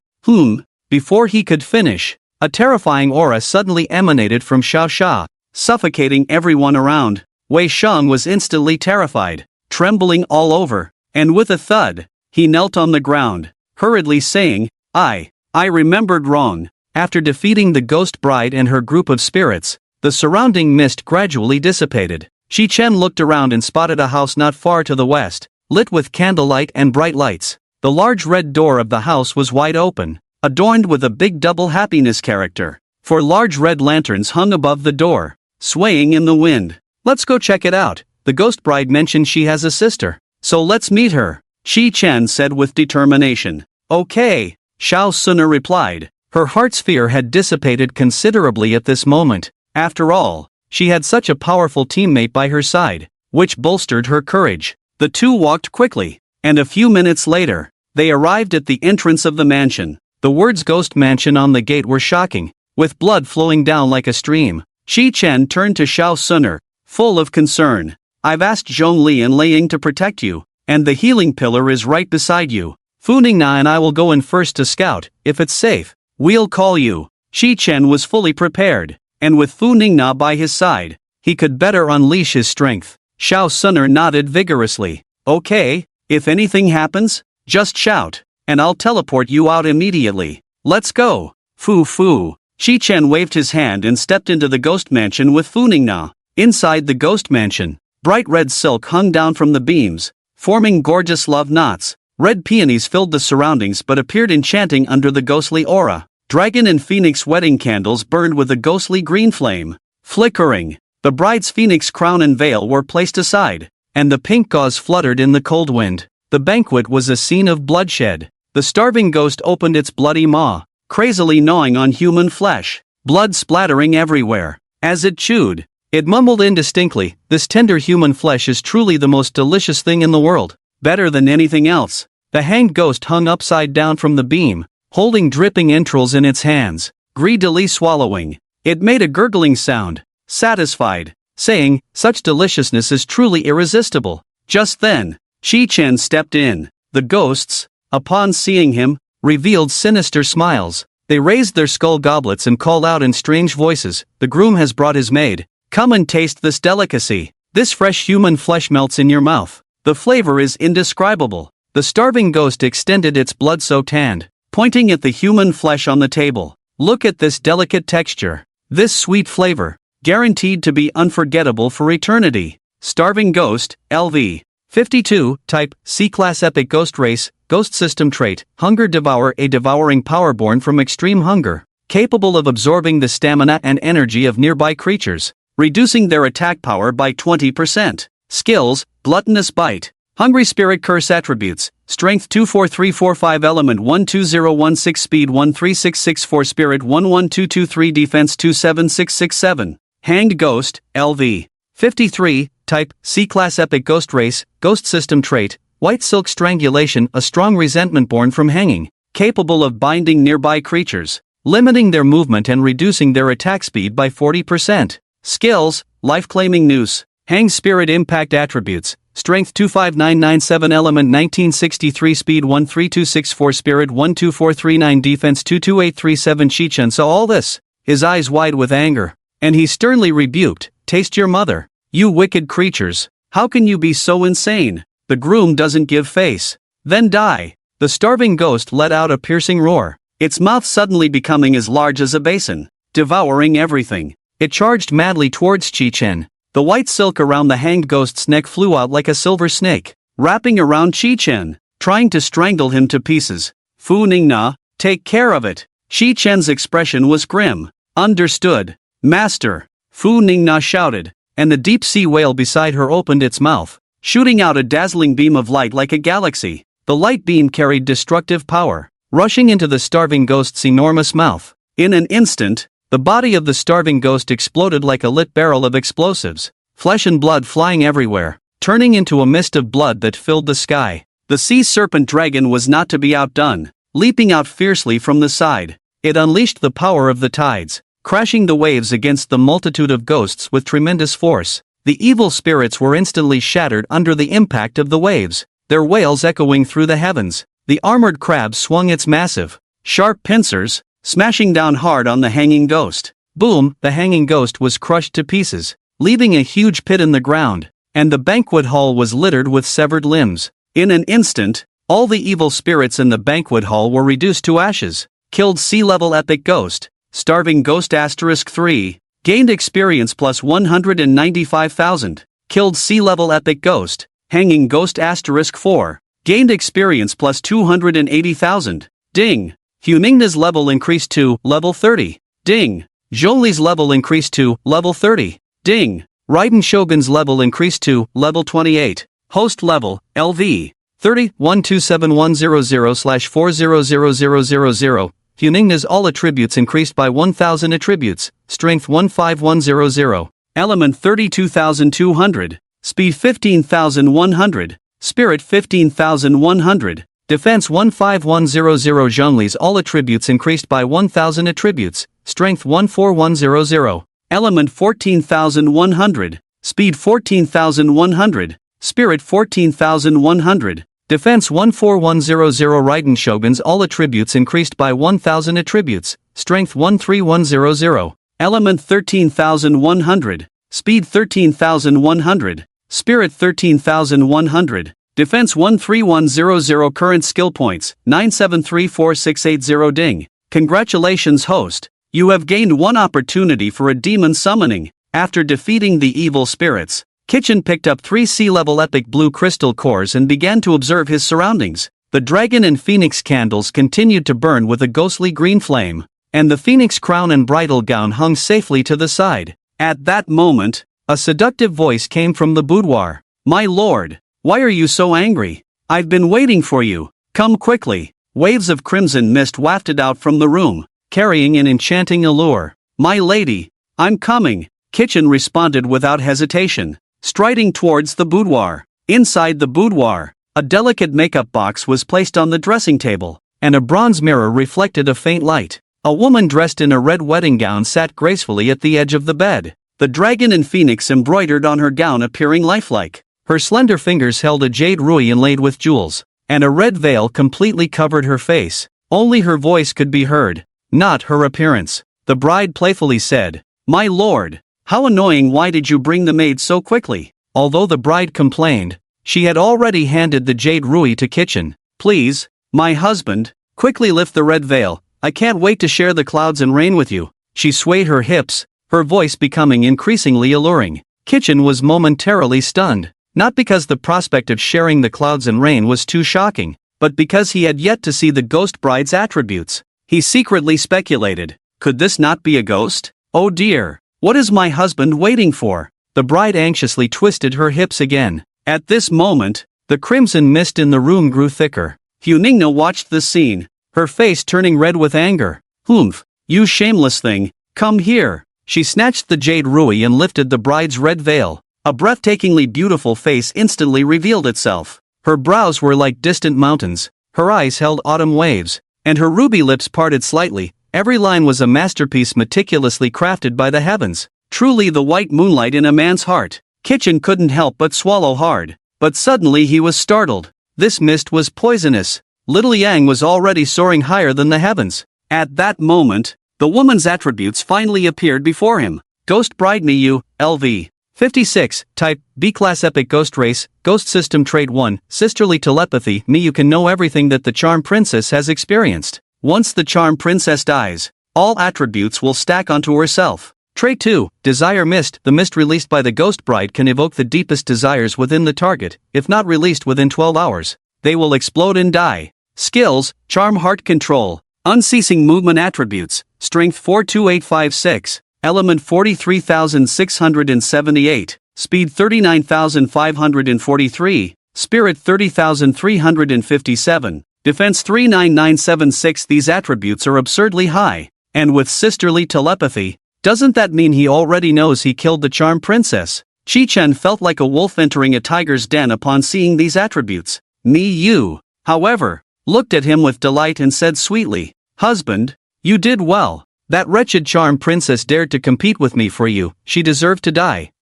Before he could finish, a terrifying aura suddenly emanated from Xiao Sha, suffocating everyone around. Wei Shang was instantly terrified, trembling all over, and with a thud, he knelt on the ground, hurriedly saying, I remembered wrong. After defeating the ghost bride and her group of spirits, the surrounding mist gradually dissipated. Shi Chen looked around and spotted a house not far to the west, lit with candlelight and bright lights. The large red door of the house was wide open, adorned with a big double happiness character. 4 large red lanterns hung above the door, swaying in the wind. Let's go check it out. The ghost bride mentioned she has a sister, so let's meet her, Shi Chen said with determination. Okay, Xiao Suner replied. Her heart's fear had dissipated considerably at this moment. After all, she had such a powerful teammate by her side, which bolstered her courage. The two walked quickly, and a few minutes later, they arrived at the entrance of the mansion. The words Ghost Mansion on the gate were shocking, with blood flowing down like a stream. Shi Chen turned to Xiao Suner, full of concern. I've asked Zhongli and Lei Ying to protect you, and the healing pillar is right beside you. Fu Ningna and I will go in first to scout. If it's safe, we'll call you. Shi Chen was fully prepared, and with Fu Ningna by his side, he could better unleash his strength. Xiao Suner nodded vigorously. Okay, if anything happens, just shout, and I'll teleport you out immediately. Let's go. Fu. Shi Chen waved his hand and stepped into the ghost mansion with Fu Ningna. Inside the ghost mansion, Bright red silk hung down from the beams, forming gorgeous love knots. Red peonies filled the surroundings but appeared enchanting under the ghostly aura. Dragon and phoenix wedding candles burned with a ghostly green flame. Flickering, the bride's phoenix crown and veil were placed aside, and the pink gauze fluttered in the cold wind. The banquet was a scene of bloodshed. The starving ghost opened its bloody maw, crazily gnawing on human flesh, blood splattering everywhere. As it chewed, it mumbled indistinctly, "This tender human flesh is truly the most delicious thing in the world. Better than anything else." The hanged ghost hung upside down from the beam, holding dripping entrails in its hands, greedily swallowing. It made a gurgling sound, satisfied, saying, "Such deliciousness is truly irresistible." Just then, Chi-Chen stepped in. The ghosts, upon seeing him, revealed sinister smiles. They raised their skull goblets and called out in strange voices, "The groom has brought his maid. Come and taste this delicacy. This fresh human flesh melts in your mouth. The flavor is indescribable." The starving ghost extended its blood-soaked hand, pointing at the human flesh on the table. "Look at this delicate texture. This sweet flavor, guaranteed to be unforgettable for eternity." Starving Ghost, LV. 52, Type, C-Class Epic Ghost Race, Ghost System Trait, Hunger Devour. A devouring power born from extreme hunger, capable of absorbing the stamina and energy of nearby creatures, reducing their attack power by 20%. Skills, Gluttonous Bite. Hungry Spirit. Curse Attributes, Strength 24345, Element 12016, Speed 13664, Spirit 11223, Defense 27667. Hanged Ghost, LV. 53, Type, C-Class Epic Ghost Race, Ghost System Trait, White Silk Strangulation. A strong resentment born from hanging, capable of binding nearby creatures, limiting their movement and reducing their attack speed by 40%. Skills, Life-Claiming Noose. Hanged Spirit. Impact Attributes, Strength 25997, Element 1963, Speed 13264, Spirit 12439, Defense 22837. Chi-Chen saw all this, his eyes wide with anger, and he sternly rebuked, "Taste your mother, you wicked creatures. How can you be so insane? The groom doesn't give face. Then die." The starving ghost let out a piercing roar, its mouth suddenly becoming as large as a basin, devouring everything. It charged madly towards Chi-Chen. The white silk around the hanged ghost's neck flew out like a silver snake, wrapping around Chi-Chen, trying to strangle him to pieces. "Fu Ningna, take care of it." Chi-Chen's expression was grim. "Understood, Master," Fu Ningna shouted, and the deep-sea whale beside her opened its mouth, shooting out a dazzling beam of light like a galaxy. The light beam carried destructive power, rushing into the starving ghost's enormous mouth. In an instant, the body of the starving ghost exploded like a lit barrel of explosives, flesh and blood flying everywhere, turning into a mist of blood that filled the sky. The sea serpent dragon was not to be outdone. Leaping out fiercely from the side, it unleashed the power of the tides, crashing the waves against the multitude of ghosts with tremendous force. The evil spirits were instantly shattered under the impact of the waves, their wails echoing through the heavens. The armored crab swung its massive, sharp pincers, smashing down hard on the hanging ghost. Boom! The hanging ghost was crushed to pieces, leaving a huge pit in the ground, and the banquet hall was littered with severed limbs. In an instant, all the evil spirits in the banquet hall were reduced to ashes. Killed Sea-Level Epic Ghost, Starving Ghost *3, gained experience plus 195,000. Killed Sea-Level Epic Ghost, Hanging Ghost *4, gained experience plus 280,000. Ding! Huningna's level increased to level 30. Ding! Zhongli's level increased to level 30. Ding! Raiden Shogun's level increased to level 28. Host level, LV. 30-127100/400000. Huningna's all attributes increased by 1000 attributes. Strength 15100. Element 32,200. Speed 15,100. Spirit 15,100. Defense 15100. Zhongli's all attributes increased by 1000 attributes. Strength 14100. Element 14,100. Speed 14,100. Spirit 14,100. Defense 14100. Raiden Shogun's all attributes increased by 1000 attributes. Strength 13100. Element 13,100. Speed 13,100. Spirit 13,100. Defense 13100. Current skill points 9734680. Ding! Congratulations, host. You have gained one opportunity for a demon summoning. After defeating the evil spirits, Kitchen picked up 3 sea-level epic blue crystal cores and began to observe his surroundings. The dragon and phoenix candles continued to burn with a ghostly green flame, and the phoenix crown and bridal gown hung safely to the side. At that moment, a seductive voice came from the boudoir. "My lord, why are you so angry? I've been waiting for you. Come quickly." Waves of crimson mist wafted out from the room, carrying an enchanting allure. "My lady, I'm coming," Kitchen responded without hesitation, striding towards the boudoir. Inside the boudoir, a delicate makeup box was placed on the dressing table, and a bronze mirror reflected a faint light. A woman dressed in a red wedding gown sat gracefully at the edge of the bed, the dragon and phoenix embroidered on her gown appearing lifelike. Her slender fingers held a jade rui inlaid with jewels, and a red veil completely covered her face. Only her voice could be heard, not her appearance. The bride playfully said, "My lord, how annoying, why did you bring the maid so quickly?" Although the bride complained, she had already handed the jade rui to Kitchen. "Please, my husband, quickly lift the red veil, I can't wait to share the clouds and rain with you." She swayed her hips, her voice becoming increasingly alluring. Kitchen was momentarily stunned, not because the prospect of sharing the clouds and rain was too shocking, but because he had yet to see the ghost bride's attributes. He secretly speculated, could this not be a ghost? Oh dear, what is my husband waiting for? The bride anxiously twisted her hips again. At this moment, the crimson mist in the room grew thicker. Huningna watched the scene, her face turning red with anger. "Humph, you shameless thing, come here." She snatched the jade rui and lifted the bride's red veil. A breathtakingly beautiful face instantly revealed itself. Her brows were like distant mountains, her eyes held autumn waves, and her ruby lips parted slightly. Every line was a masterpiece meticulously crafted by the heavens. Truly the white moonlight in a man's heart. Kitchen couldn't help but swallow hard. But suddenly he was startled. This mist was poisonous. Little Yang was already soaring higher than the heavens. At that moment, the woman's attributes finally appeared before him. Ghost Bride Miyu, LV. 56, Type, B-Class Epic Ghost Race, Ghost System Trait 1, Sisterly Telepathy. Miyu can know everything that the Charm Princess has experienced. Once the Charm Princess dies, all attributes will stack onto herself. Trait 2, Desire Mist. The mist released by the Ghost Bride can evoke the deepest desires within the target. If not released within 12 hours, they will explode and die. Skills, Charm Heart Control, Unceasing Movement Attributes, Strength 42856, Element 43678, Speed 39543, Spirit 30357, Defense 39976. These attributes are absurdly high. And with sisterly telepathy, doesn't that mean he already knows he killed the Charm Princess? Chi-Chen felt like a wolf entering a tiger's den upon seeing these attributes. Miyu, however, looked at him with delight and said sweetly, "Husband, you did well. That wretched Charm Princess dared to compete with me for you, she deserved to die."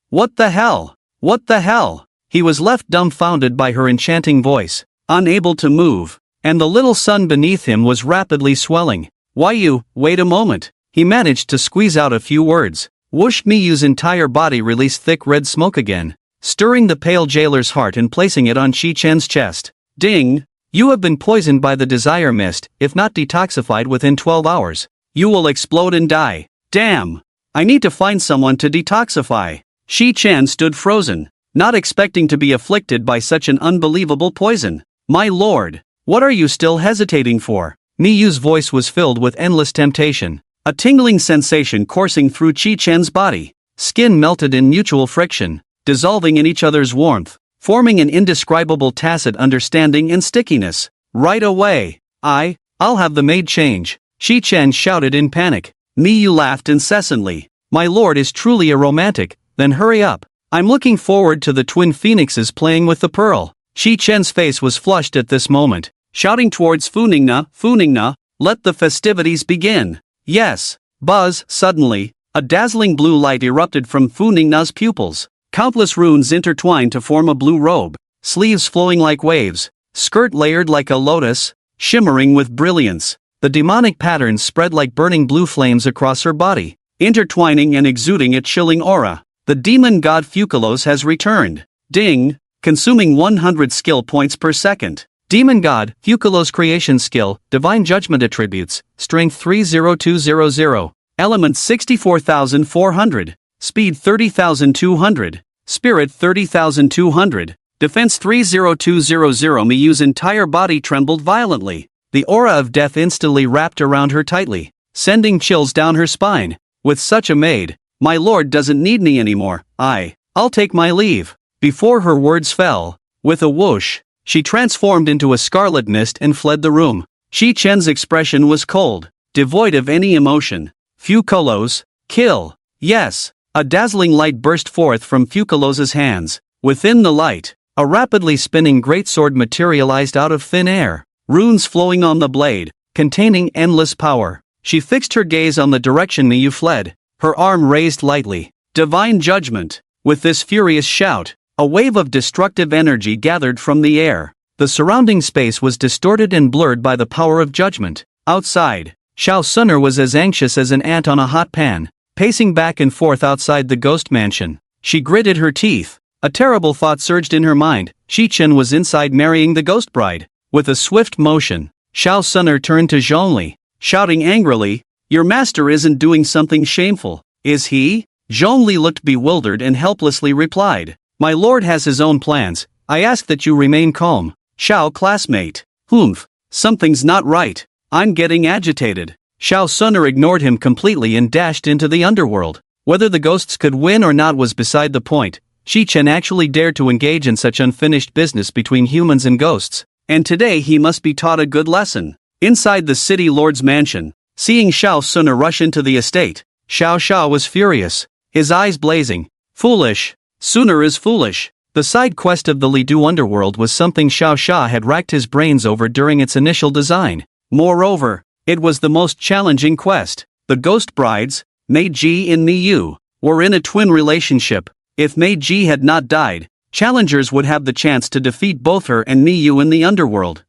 What the hell? What the hell? He was left dumbfounded by her enchanting voice, unable to move, and the little sun beneath him was rapidly swelling. Wait a moment. He managed to squeeze out a few words. Whoosh! Miyu's entire body released thick red smoke again, stirring the pale jailer's heart and placing it on Chi-Chen's chest. Ding! You have been poisoned by the desire mist. If not detoxified within 12 hours, you will explode and die. Damn! I need to find someone to detoxify. Chi-Chen stood frozen, not expecting to be afflicted by such an unbelievable poison. My lord, what are you still hesitating for? Miyu's voice was filled with endless temptation. A tingling sensation coursing through Chi-Chen's body. Skin melted in mutual friction, dissolving in each other's warmth, forming an indescribable tacit understanding and stickiness. Right away. I'll have the maid change. Chi-Chen shouted in panic. Miyu laughed incessantly. My lord is truly a romantic, then hurry up. I'm looking forward to the twin phoenixes playing with the pearl. Chi-Chen's face was flushed at this moment, shouting towards Funingna, let the festivities begin. Yes. Buzz! Suddenly, a dazzling blue light erupted from Funingna's pupils. Countless runes intertwined to form a blue robe, sleeves flowing like waves, skirt layered like a lotus, shimmering with brilliance. The demonic patterns spread like burning blue flames across her body, intertwining and exuding a chilling aura. The demon god Fukalos has returned. Ding! Consuming 100 skill points per second. Demon God, Fukalos Creation Skill, Divine Judgment Attributes, Strength 30200, Element 64400, Speed 30200, Spirit 30,200. Defense 30200. Miyu's entire body trembled violently. The aura of death instantly wrapped around her tightly, sending chills down her spine. With such a maid, my lord doesn't need me anymore. I'll take my leave. Before her words fell, with a whoosh, she transformed into a scarlet mist and fled the room. Chi-Chen's expression was cold, devoid of any emotion. Fukulo's, kill. Yes. A dazzling light burst forth from Fukulos's hands. Within the light, a rapidly spinning greatsword materialized out of thin air, runes flowing on the blade, containing endless power. She fixed her gaze on the direction Miyu fled, her arm raised lightly. Divine judgment. With this furious shout, a wave of destructive energy gathered from the air. The surrounding space was distorted and blurred by the power of judgment. Outside, Shao Sunner was as anxious as an ant on a hot pan, pacing back and forth outside the ghost mansion. She gritted her teeth. A terrible thought surged in her mind. Chi-Chen was inside marrying the ghost bride. With a swift motion, Shao Sunner turned to Zhongli, shouting angrily, "Your master isn't doing something shameful, is he?" Zhongli looked bewildered and helplessly replied, "My lord has his own plans. I ask that you remain calm." Shao classmate. Humph. Something's not right. I'm getting agitated. Shao Sunner ignored him completely and dashed into the underworld. Whether the ghosts could win or not was beside the point. Chi-Chen actually dared to engage in such unfinished business between humans and ghosts, and today he must be taught a good lesson. Inside the city lord's mansion, seeing Shao Sunner rush into the estate, Xiao Sha was furious, his eyes blazing. Foolish. Sunner is foolish. The side quest of the Lidu underworld was something Xiao Sha had racked his brains over during its initial design. Moreover, it was the most challenging quest. The ghost brides, Meiji and Miyu, were in a twin relationship. If Meiji had not died, challengers would have the chance to defeat both her and Miyu in the underworld.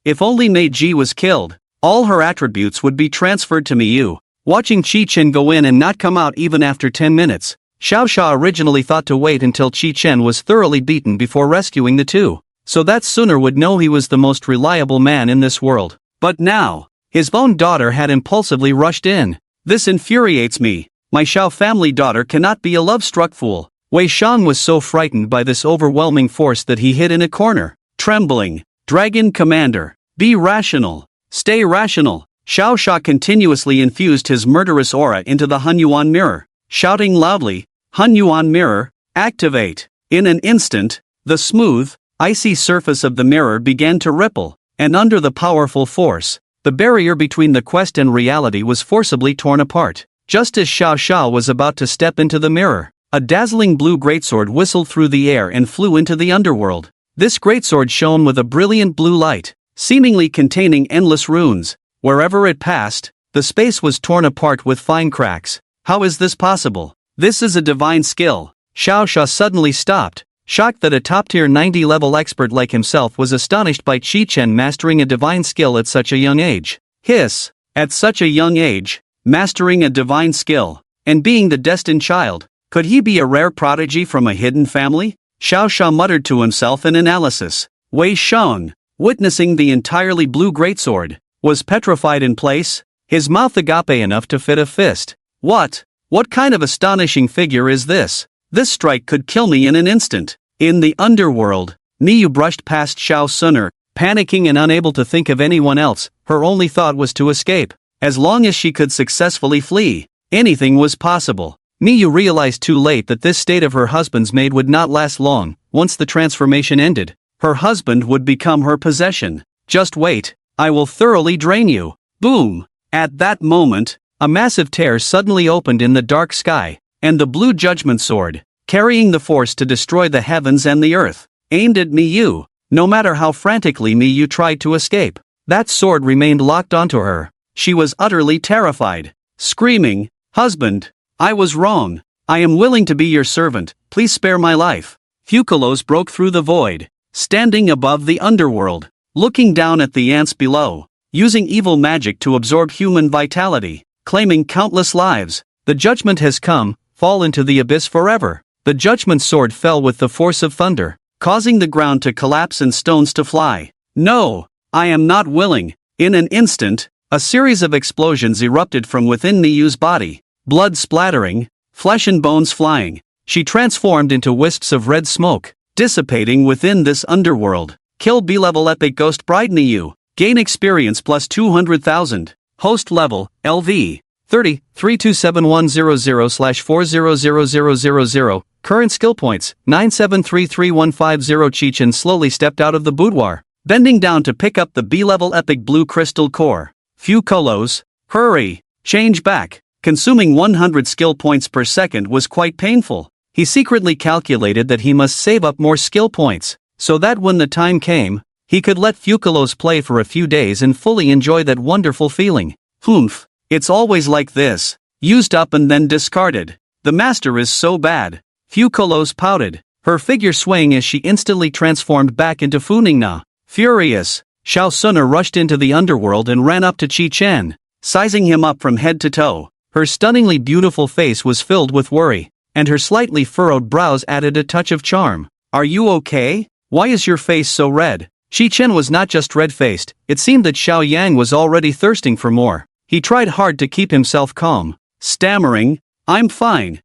If only Meiji was killed, all her attributes would be transferred to Miyu. Watching Chi-Chen go in and not come out even after 10 minutes, Xiao Sha originally thought to wait until Chi-Chen was thoroughly beaten before rescuing the two, so that Sunner would know he was the most reliable man in this world. But now, his own daughter had impulsively rushed in. This infuriates me. My Xiao family daughter cannot be a love-struck fool. Wei Shang was so frightened by this overwhelming force that he hid in a corner, trembling. Dragon Commander, be rational. Stay rational. Xiao Sha continuously infused his murderous aura into the Hunyuan mirror, shouting loudly, "Hunyuan mirror, activate." In an instant, the smooth, icy surface of the mirror began to ripple, and under the powerful force, the barrier between the quest and reality was forcibly torn apart. Just as Xiao Sha was about to step into the mirror, a dazzling blue greatsword whistled through the air and flew into the underworld. This greatsword shone with a brilliant blue light, seemingly containing endless runes. Wherever it passed, the space was torn apart with fine cracks. How is this possible? This is a divine skill. Xiao Sha suddenly stopped, shocked that a top-tier 90-level expert like himself was astonished by Chi-Chen mastering a divine skill at such a young age. Hiss! At such a young age, mastering a divine skill, and being the destined child, could he be a rare prodigy from a hidden family? Xiao Sha muttered to himself in analysis. Wei Shang, witnessing the entirely blue greatsword, was petrified in place, his mouth agape enough to fit a fist. What kind of astonishing figure is this? This strike could kill me in an instant. In the underworld, Miyu brushed past Shao Sunner, panicking and unable to think of anyone else. Her only thought was to escape. As long as she could successfully flee, anything was possible. Miyu realized too late that this state of her husband's maid would not last long. Once the transformation ended, her husband would become her possession. Just wait, I will thoroughly drain you. Boom! At that moment, a massive tear suddenly opened in the dark sky, and the blue judgment sword, carrying the force to destroy the heavens and the earth, aimed at Miyu. No matter how frantically Miyu tried to escape, that sword remained locked onto her. She was utterly terrified, screaming, "Husband, I was wrong. I am willing to be your servant, please spare my life." Fukulos broke through the void, standing above the underworld, looking down at the ants below, using evil magic to absorb human vitality, claiming countless lives. The judgment has come, fall into the abyss forever. The judgment sword fell with the force of thunder, causing the ground to collapse and stones to fly. No, I am not willing. In an instant, a series of explosions erupted from within Miyu's body, blood splattering, flesh and bones flying. she transformed into wisps of red smoke, dissipating within this underworld. Kill B-level epic ghost bride Niu. Gain experience plus 200,000. Host level, LV. 30, 327100/400000. Current skill points, 9733150. Chichen slowly stepped out of the boudoir, bending down to pick up the B-level epic blue crystal core. Few colos. Hurry. Change back. Consuming 100 skill points per second was quite painful. He secretly calculated that he must save up more skill points, so that when the time came, he could let Fukalos play for a few days and fully enjoy that wonderful feeling. Humph. It's always like this. Used up and then discarded. The master is so bad. Fukalos pouted, her figure swaying as she instantly transformed back into Funingna. Furious, Xiao Suner rushed into the underworld and ran up to Chi Chen, sizing him up from head to toe. Her stunningly beautiful face was filled with worry, and her slightly furrowed brows added a touch of charm. Are you okay? Why is your face so red? Chi Chen was not just red-faced, it seemed that Xiao Yang was already thirsting for more. He tried hard to keep himself calm, stammering, I'm fine.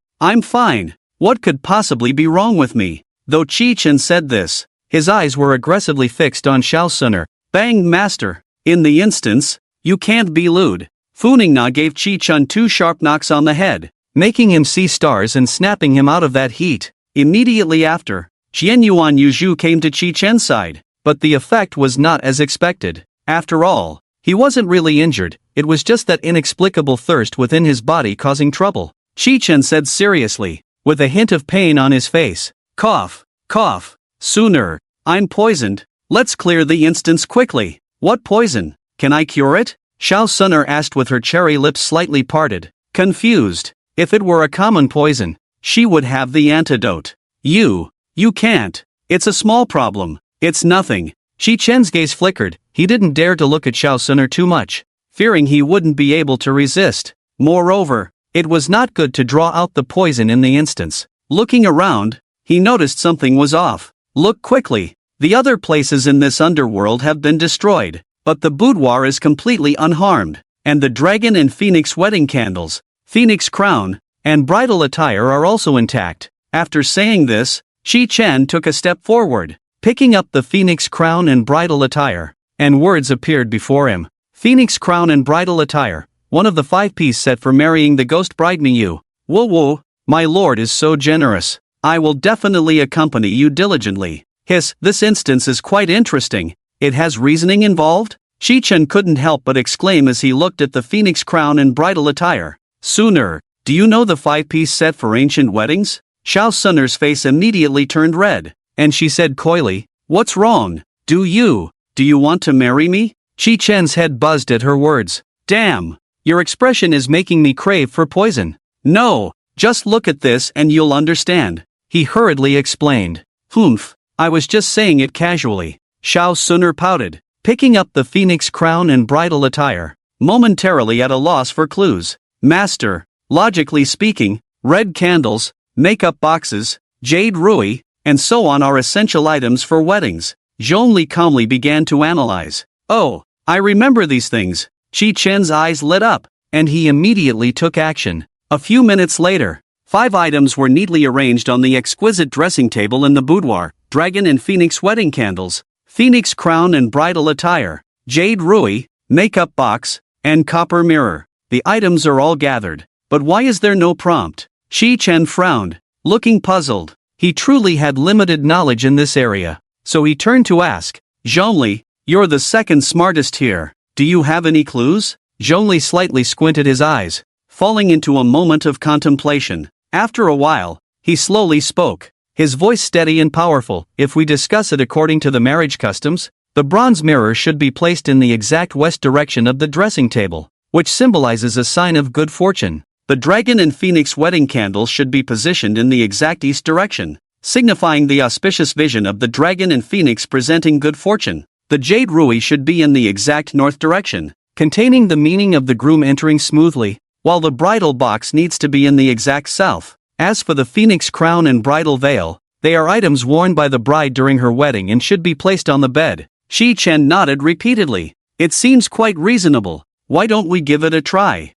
What could possibly be wrong with me? Though Chi Chen said this, his eyes were aggressively fixed on Xiao Suner. Bang, master. In the instance, you can't be lewd. Funingna gave Chi Chen 2 sharp knocks on the head, making him see stars and snapping him out of that heat. Immediately after, Qianyuan Yuzhu came to Chi Chen's side, but the effect was not as expected. After all, he wasn't really injured, it was just that inexplicable thirst within his body causing trouble. Chi Chen said seriously, with a hint of pain on his face. Cough. Sooner. I'm poisoned. Let's clear the instance quickly. What poison? Can I cure it? Xiao Suner asked with her cherry lips slightly parted. Confused. If it were a common poison, she would have the antidote. You can't. It's a small problem. It's nothing. Chi Chen's gaze flickered. He didn't dare to look at Xiao Suner too much, fearing he wouldn't be able to resist. Moreover, it was not good to draw out the poison in the instance. Looking around, he noticed something was off. Look quickly. The other places in this underworld have been destroyed, but the boudoir is completely unharmed, and the dragon and phoenix wedding candles, phoenix crown, and bridal attire are also intact. After saying this, Chi Chen took a step forward, picking up the phoenix crown and bridal attire, and words appeared before him. Phoenix crown and bridal attire, one of the 5-piece set for marrying the ghost bride Miyu. Whoa, my lord is so generous. I will definitely accompany you diligently. This instance is quite interesting. It has reasoning involved? Chi Chen couldn't help but exclaim as he looked at the phoenix crown and bridal attire. Sooner, do you know the 5-piece set for ancient weddings? Xiao Suner's face immediately turned red, and she said coyly, What's wrong? Do you want to marry me? Chi Chen's head buzzed at her words. Damn, your expression is making me crave for poison. No, just look at this and you'll understand. He hurriedly explained. Humph, I was just saying it casually. Xiao Suner pouted, picking up the phoenix crown and bridal attire, momentarily at a loss for clues. Master, logically speaking, red candles, makeup boxes, jade rui, and so on are essential items for weddings. Zhongli calmly began to analyze. Oh, I remember these things. Chi Chen's eyes lit up, and he immediately took action. A few minutes later, 5 items were neatly arranged on the exquisite dressing table in the boudoir: dragon and phoenix wedding candles, phoenix crown and bridal attire, jade rui, makeup box, and copper mirror. The items are all gathered, but why is there no prompt? Chi Chen frowned, looking puzzled. He truly had limited knowledge in this area, so he turned to ask, Zhongli, you're the second smartest here. Do you have any clues? Zhongli slightly squinted his eyes, falling into a moment of contemplation. After a while, he slowly spoke, his voice steady and powerful. If we discuss it according to the marriage customs, the bronze mirror should be placed in the exact west direction of the dressing table, which symbolizes a sign of good fortune. The dragon and phoenix wedding candles should be positioned in the exact east direction, signifying the auspicious vision of the dragon and phoenix presenting good fortune. The jade rui should be in the exact north direction, containing the meaning of the groom entering smoothly, while the bridal box needs to be in the exact south. As for the phoenix crown and bridal veil, they are items worn by the bride during her wedding and should be placed on the bed. Chi Chen nodded repeatedly. It seems quite reasonable. Why don't we give it a try?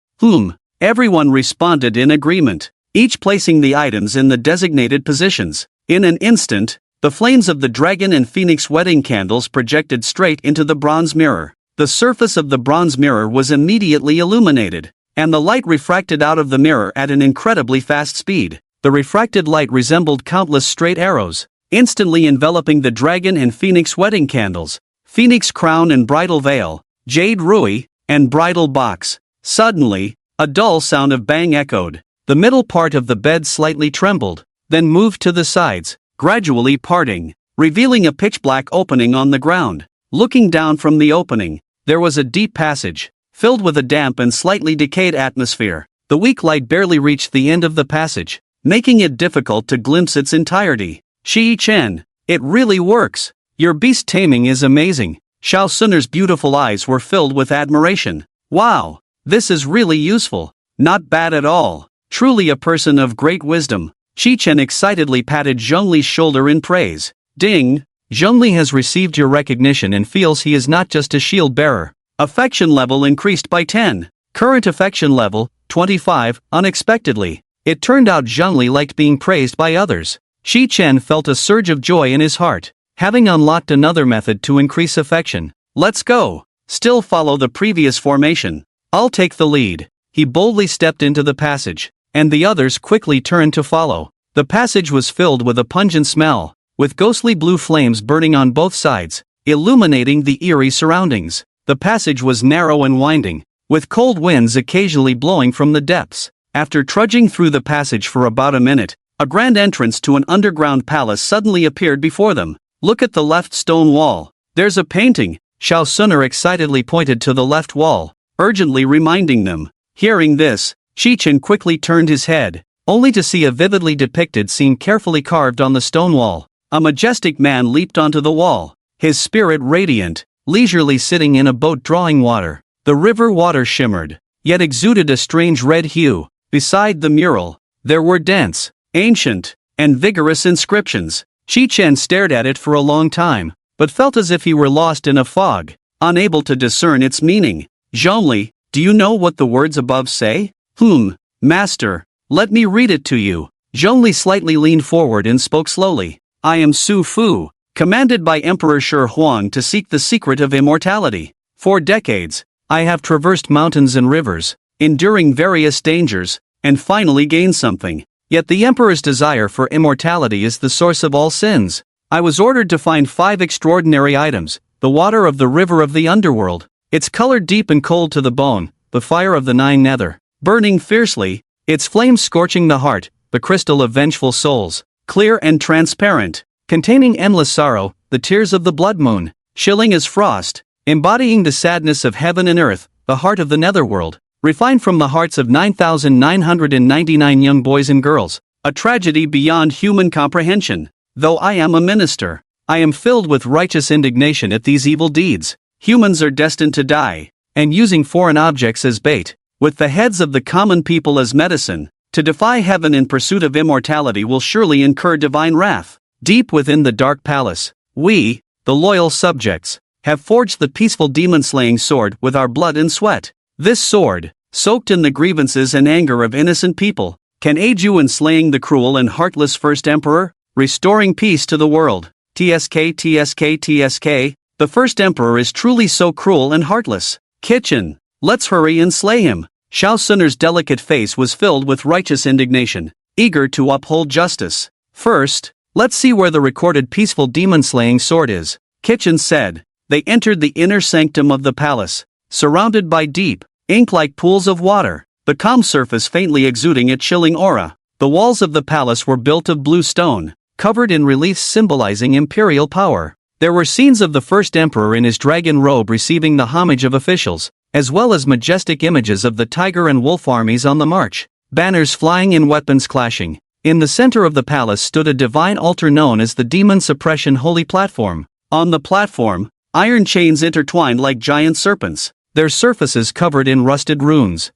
Everyone responded in agreement. each placing the items in the designated positions. In an instant, the flames of the dragon and phoenix wedding candles projected straight into the bronze mirror. The surface of the bronze mirror was immediately illuminated, and the light refracted out of the mirror at an incredibly fast speed. The refracted light resembled countless straight arrows, instantly enveloping the dragon and phoenix wedding candles, phoenix crown and bridal veil, jade rui, and bridal box. Suddenly, a dull sound of bang echoed. The middle part of the bed slightly trembled, then moved to the sides, gradually parting, revealing a pitch-black opening on the ground. Looking down from the opening, there was a deep passage, filled with a damp and slightly decayed atmosphere. The weak light barely reached the end of the passage, making it difficult to glimpse its entirety. Shi-Chen, it really works. Your beast taming is amazing. Xiao Sunner's beautiful eyes were filled with admiration. Wow, this is really useful. Not bad at all. Truly a person of great wisdom. Shi-Chen excitedly patted Zhongli's shoulder in praise. Ding! Zhongli has received your recognition and feels he is not just a shield bearer. Affection level increased by 10. Current affection level, 25, unexpectedly. It turned out Zhongli liked being praised by others. Shi-Chen felt a surge of joy in his heart, having unlocked another method to increase affection. Let's go. Still follow the previous formation. I'll take the lead. He boldly stepped into the passage, and the others quickly turned to follow. The passage was filled with a pungent smell, with ghostly blue flames burning on both sides, illuminating the eerie surroundings. The passage was narrow and winding, with cold winds occasionally blowing from the depths. After trudging through the passage for about a minute, a grand entrance to an underground palace suddenly appeared before them. Look at the left stone wall. There's a painting. Xiao Sunner excitedly pointed to the left wall, urgently reminding them. Hearing this, Shi-Chen quickly turned his head, only to see a vividly depicted scene carefully carved on the stone wall. A majestic man leaped onto the wall, his spirit radiant, leisurely sitting in a boat drawing water. The river water shimmered, yet exuded a strange red hue. Beside the mural, there were dense, ancient, and vigorous inscriptions. Shi-Chen stared at it for a long time, but felt as if he were lost in a fog, unable to discern its meaning. Zhongli, do you know what the words above say? Master, let me read it to you. Zhongli slightly leaned forward and spoke slowly. I am Su Fu, commanded by Emperor Shi Huang to seek the secret of immortality. For decades, I have traversed mountains and rivers, enduring various dangers, and finally gained something. Yet the Emperor's desire for immortality is the source of all sins. I was ordered to find 5 extraordinary items: the water of the river of the underworld, its color deep and cold to the bone; the fire of the 9 nether, burning fiercely, its flames scorching the heart; the crystal of vengeful souls, clear and transparent, containing endless sorrow; the tears of the blood moon, chilling as frost, embodying the sadness of heaven and earth; the heart of the netherworld, refined from the hearts of 9,999 young boys and girls, a tragedy beyond human comprehension. Though I am a minister, I am filled with righteous indignation at these evil deeds. Humans are destined to die, and using foreign objects as bait, with the heads of the common people as medicine, to defy heaven in pursuit of immortality will surely incur divine wrath. Deep within the dark palace, we, the loyal subjects, have forged the peaceful demon-slaying sword with our blood and sweat. This sword, soaked in the grievances and anger of innocent people, can aid you in slaying the cruel and heartless first emperor, restoring peace to the world. TSK TSK TSK, the first emperor is truly so cruel and heartless. Kitchen, let's hurry and slay him. Xiao Sunner's delicate face was filled with righteous indignation, eager to uphold justice. First, let's see where the recorded peaceful demon-slaying sword is, Kitchen said. They entered the inner sanctum of the palace, surrounded by deep, ink-like pools of water, the calm surface faintly exuding a chilling aura. The walls of the palace were built of blue stone, covered in reliefs symbolizing imperial power. There were scenes of the first emperor in his dragon robe receiving the homage of officials, as well as majestic images of the tiger and wolf armies on the march, banners flying and weapons clashing. In the center of the palace stood a divine altar known as the Demon Suppression Holy Platform. On the platform, iron chains intertwined like giant serpents, their surfaces covered in rusted runes.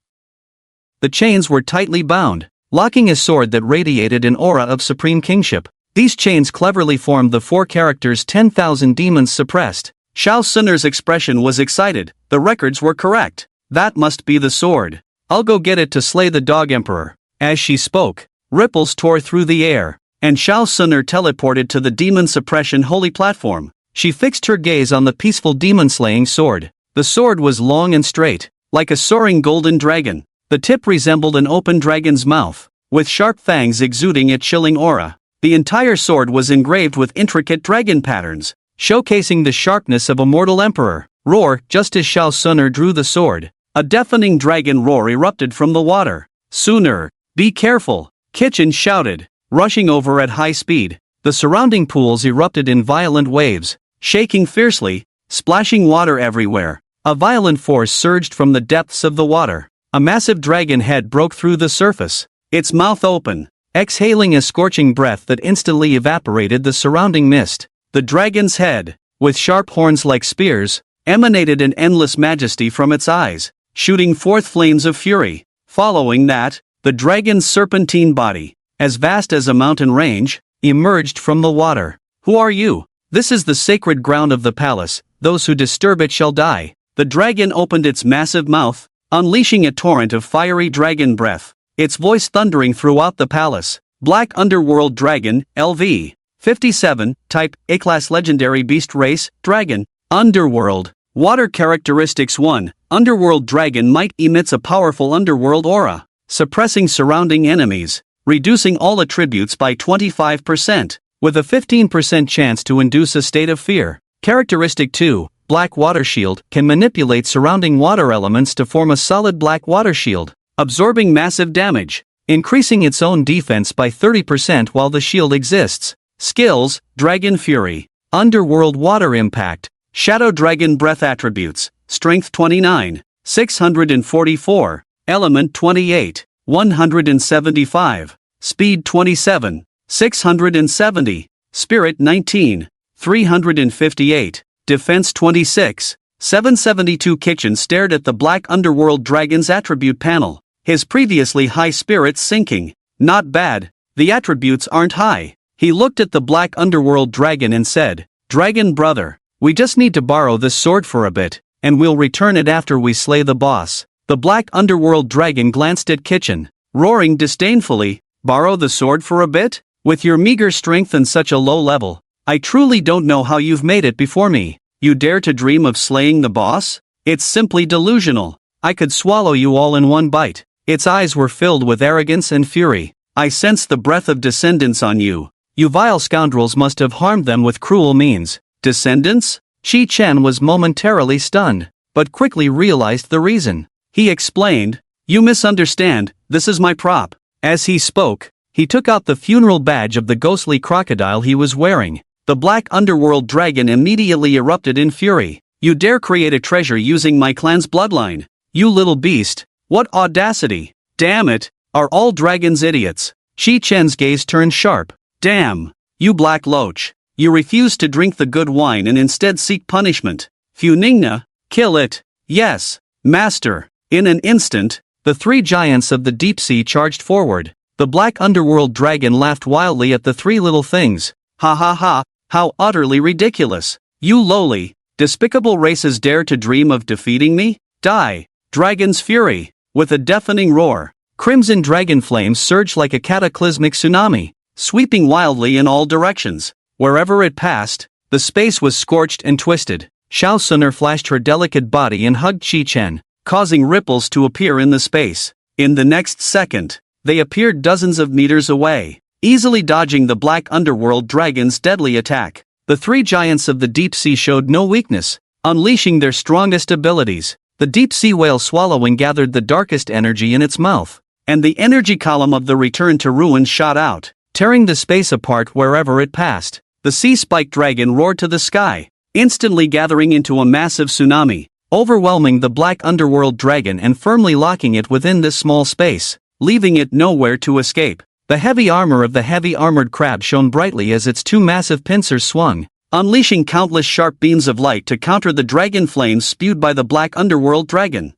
The chains were tightly bound, locking a sword that radiated an aura of supreme kingship. These chains cleverly formed the 4 characters 10,000 demons suppressed. Xiao Sunner's expression was excited. The records were correct. That must be the sword. I'll go get it to slay the dog emperor. As she spoke, Ripples tore through the air, and Xiao Suner teleported to the demon suppression holy platform. She fixed her gaze on the peaceful demon-slaying sword. The sword was long and straight, like a soaring golden dragon. The tip resembled an open dragon's mouth, with sharp fangs exuding a chilling aura. The entire sword was engraved with intricate dragon patterns, showcasing the sharpness of a mortal emperor. Roar! Just as Xiao Suner drew the sword, a deafening dragon roar erupted from the water. Suner, be careful! Kitchen shouted, rushing over at high speed. The surrounding pools erupted in violent waves, shaking fiercely, splashing water everywhere. A violent force surged from the depths of the water. A massive dragon head broke through the surface, its mouth open, exhaling a scorching breath that instantly evaporated the surrounding mist. The dragon's head, with sharp horns like spears, emanated an endless majesty from its eyes, shooting forth flames of fury. Following that, the dragon's serpentine body, as vast as a mountain range, emerged from the water. Who are you? This is the sacred ground of the palace. Those who disturb it shall die. The dragon opened its massive mouth, unleashing a torrent of fiery dragon breath, its voice thundering throughout the palace. Black Underworld Dragon, LV. 57, Type, A-Class Legendary Beast Race, Dragon. Underworld. Water Characteristics 1. Underworld Dragon might emits a powerful underworld aura, suppressing surrounding enemies, reducing all attributes by 25%, with a 15% chance to induce a state of fear. Characteristic 2. Black Water Shield can manipulate surrounding water elements to form a solid black water shield, absorbing massive damage, increasing its own defense by 30% while the shield exists. Skills: Dragon Fury, Underworld Water Impact, Shadow Dragon Breath Attributes, Strength 29, 644, Element 28, 175, Speed 27, 670, Spirit 19, 358, Defense 26, 772. Kitchen stared at the Black Underworld Dragon's attribute panel, his previously high spirits sinking. Not bad, the attributes aren't high. He looked at the Black Underworld Dragon and said, Dragon brother, we just need to borrow this sword for a bit, and we'll return it after we slay the boss. The Black Underworld Dragon glanced at Kitchen, roaring disdainfully, borrow the sword for a bit? With your meager strength and such a low level, I truly don't know how you've made it before me. You dare to dream of slaying the boss? It's simply delusional. I could swallow you all in one bite. Its eyes were filled with arrogance and fury. I sense the breath of descendants on you. You vile scoundrels must have harmed them with cruel means. Descendants? Chi Chen was momentarily stunned, but quickly realized the reason. He explained, you misunderstand, this is my prop. As he spoke, he took out the funeral badge of the ghostly crocodile he was wearing. The Black Underworld Dragon immediately erupted in fury. You dare create a treasure using my clan's bloodline? You little beast, what audacity! Damn it, are all dragons idiots? Chi Chen's gaze turned sharp. Damn, you black loach. You refuse to drink the good wine and instead seek punishment. Funingna, kill it. Yes, master. In an instant, the three giants of the deep sea charged forward. The Black Underworld Dragon laughed wildly at the three little things. Ha ha ha, how utterly ridiculous. You lowly, despicable races dare to dream of defeating me? Die. Dragon's fury. With a deafening roar, crimson dragon flames surged like a cataclysmic tsunami, sweeping wildly in all directions. Wherever it passed, the space was scorched and twisted. Xiao Suner flashed her delicate body and hugged Chi Chen, causing ripples to appear in the space. In the next second, they appeared dozens of meters away, easily dodging the Black Underworld Dragon's deadly attack. The three giants of the deep sea showed no weakness, unleashing their strongest abilities. The deep sea whale swallowing gathered the darkest energy in its mouth, and the energy column of the return to ruin shot out, tearing the space apart wherever it passed. The sea spike dragon roared to the sky, instantly gathering into a massive tsunami, overwhelming the Black Underworld Dragon and firmly locking it within this small space, leaving it nowhere to escape. The heavy armor of the heavy armored crab shone brightly as its two massive pincers swung, unleashing countless sharp beams of light to counter the dragon flames spewed by the Black Underworld Dragon.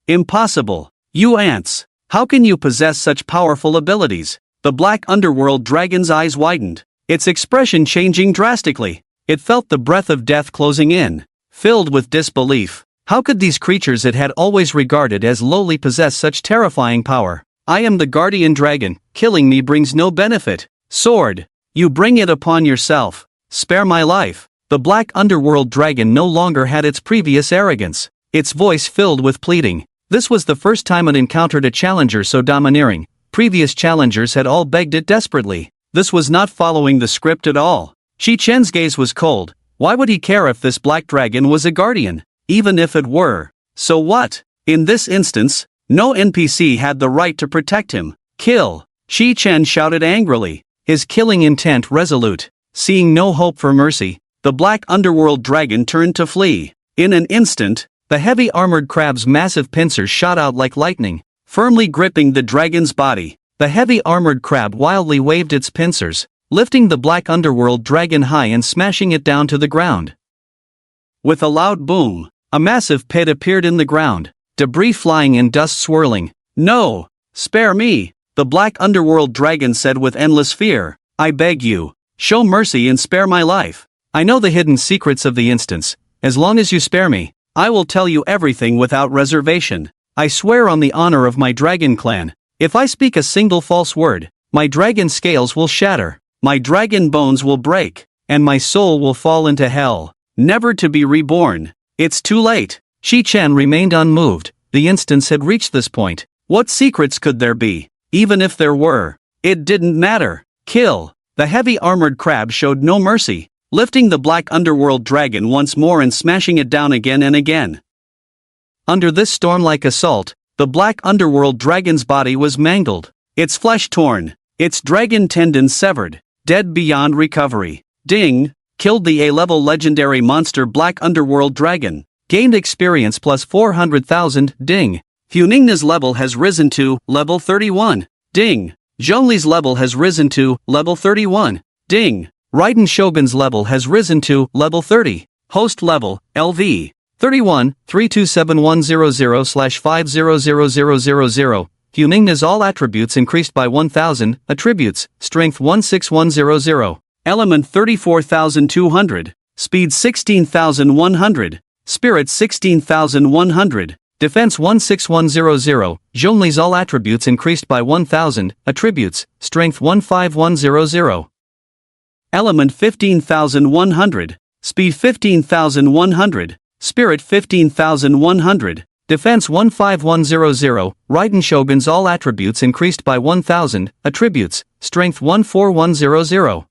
Impossible! You ants! How can you possess such powerful abilities? The Black Underworld Dragon's eyes widened, its expression changing drastically. It felt the breath of death closing in, filled with disbelief. How could these creatures it had always regarded as lowly possess such terrifying power? I am the guardian dragon, killing me brings no benefit. Sword. You bring it upon yourself. Spare my life. The black underworld dragon no longer had its previous arrogance. Its voice filled with pleading. This was the first time it encountered a challenger so domineering. Previous challengers had all begged it desperately. This was not following the script at all. Chi-Chen's gaze was cold. Why would he care if this black dragon was a guardian? Even if it were. So what? In this instance, no NPC had the right to protect him. Kill! Chi-Chen shouted angrily, his killing intent resolute. Seeing no hope for mercy, the black underworld dragon turned to flee. In an instant, the heavy armored crab's massive pincers shot out like lightning, firmly gripping the dragon's body. The heavy armored crab wildly waved its pincers, lifting the black underworld dragon high and smashing it down to the ground. With a loud boom, a massive pit appeared in the ground, debris flying and dust swirling. No! Spare me! The black underworld dragon said with endless fear. I beg you, show mercy and spare my life. I know the hidden secrets of the instance. As long as you spare me, I will tell you everything without reservation. I swear on the honor of my dragon clan, if I speak a single false word, my dragon scales will shatter, my dragon bones will break, and my soul will fall into hell, never to be reborn. It's too late. Chi-Chen remained unmoved. The instance had reached this point. What secrets could there be? Even if there were, it didn't matter. Kill! The heavy armored crab showed no mercy, lifting the black underworld dragon once more and smashing it down again and again. Under this storm-like assault, the black underworld dragon's body was mangled, its flesh torn, its dragon tendons severed, dead beyond recovery. Ding! Killed the A-level legendary monster black underworld dragon. Gained experience plus 400,000. Ding! Funingna's level has risen to level 31. Ding! Zhongli's level has risen to level 31. Ding! Raiden Shogun's level has risen to level 30. Host level, LV. 31, 327100/500000. Funingna's all attributes increased by 1000, attributes, strength 16100. Element 34,200, speed 16,100, spirit 16,100, defense 16100. Zhongli's all attributes increased by 1000, attributes, strength 15100. Element 15,100, speed 15,100, spirit 15,100, defense 15100. Raiden Shogun's all attributes increased by 1000, attributes, strength 14100.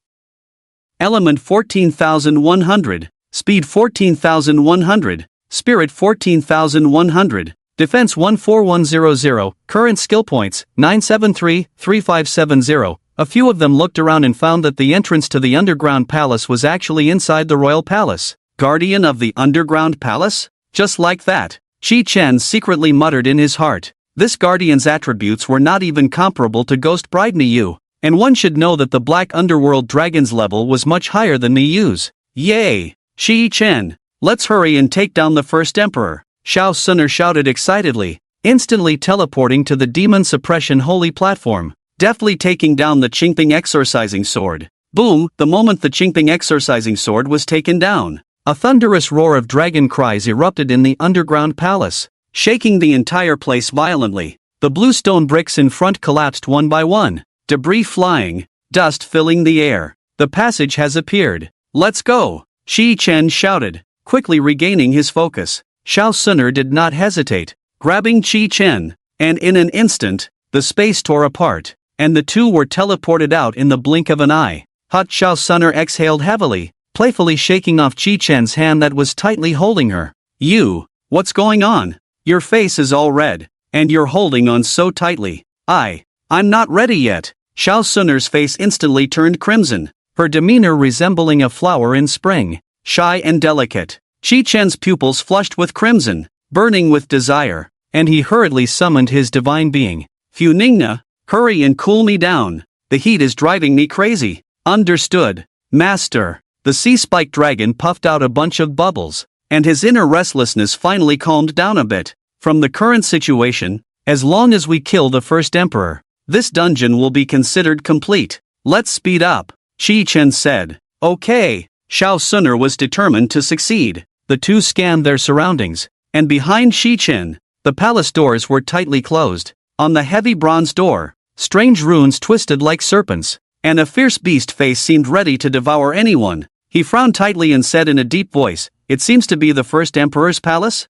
Element 14,100, speed 14,100, spirit 14,100, defense 14100. Current skill points 973-3570. A few of them looked around and found that the entrance to the underground palace was actually inside the royal palace. Guardian of the underground palace? Just like that, Chi-Chen secretly muttered in his heart. This guardian's attributes were not even comparable to Ghost Bride Miyu, and one should know that the black underworld dragon's level was much higher than Miyu's. Yay! Chi-Chen, let's hurry and take down the first emperor, Shao Sunner shouted excitedly, instantly teleporting to the demon suppression holy platform, deftly taking down the Qingping exorcising sword. Boom! The moment the Qingping exorcising sword was taken down, a thunderous roar of dragon cries erupted in the underground palace, shaking the entire place violently. The blue stone bricks in front collapsed one by one, debris flying, dust filling the air. The passage has appeared. Let's go! Chi-Chen shouted, quickly regaining his focus. Shao Sunner did not hesitate, grabbing Chi-Chen, and in an instant, the space tore apart, and the two were teleported out in the blink of an eye. Hot Shao Sunner exhaled heavily, playfully shaking off Chi-Chen's hand that was tightly holding her. You, what's going on? Your face is all red, and you're holding on so tightly. I'm not ready yet. Shao Sunner's face instantly turned crimson, her demeanor resembling a flower in spring, shy and delicate. Chi-Chen's pupils flushed with crimson, burning with desire, and he hurriedly summoned his divine being. Funingna, hurry and cool me down. The heat is driving me crazy. Understood, Master. The sea spike dragon puffed out a bunch of bubbles, and his inner restlessness finally calmed down a bit. From the current situation, as long as we kill the first emperor, this dungeon will be considered complete. Let's speed up, Chi-Chen said. Okay. Shao Sunner was determined to succeed. The two scanned their surroundings, and behind Chi-Chen, the palace doors were tightly closed. On the heavy bronze door, strange runes twisted like serpents, and a fierce beast face seemed ready to devour anyone. He frowned tightly and said in a deep voice, "It seems to be the first emperor's palace?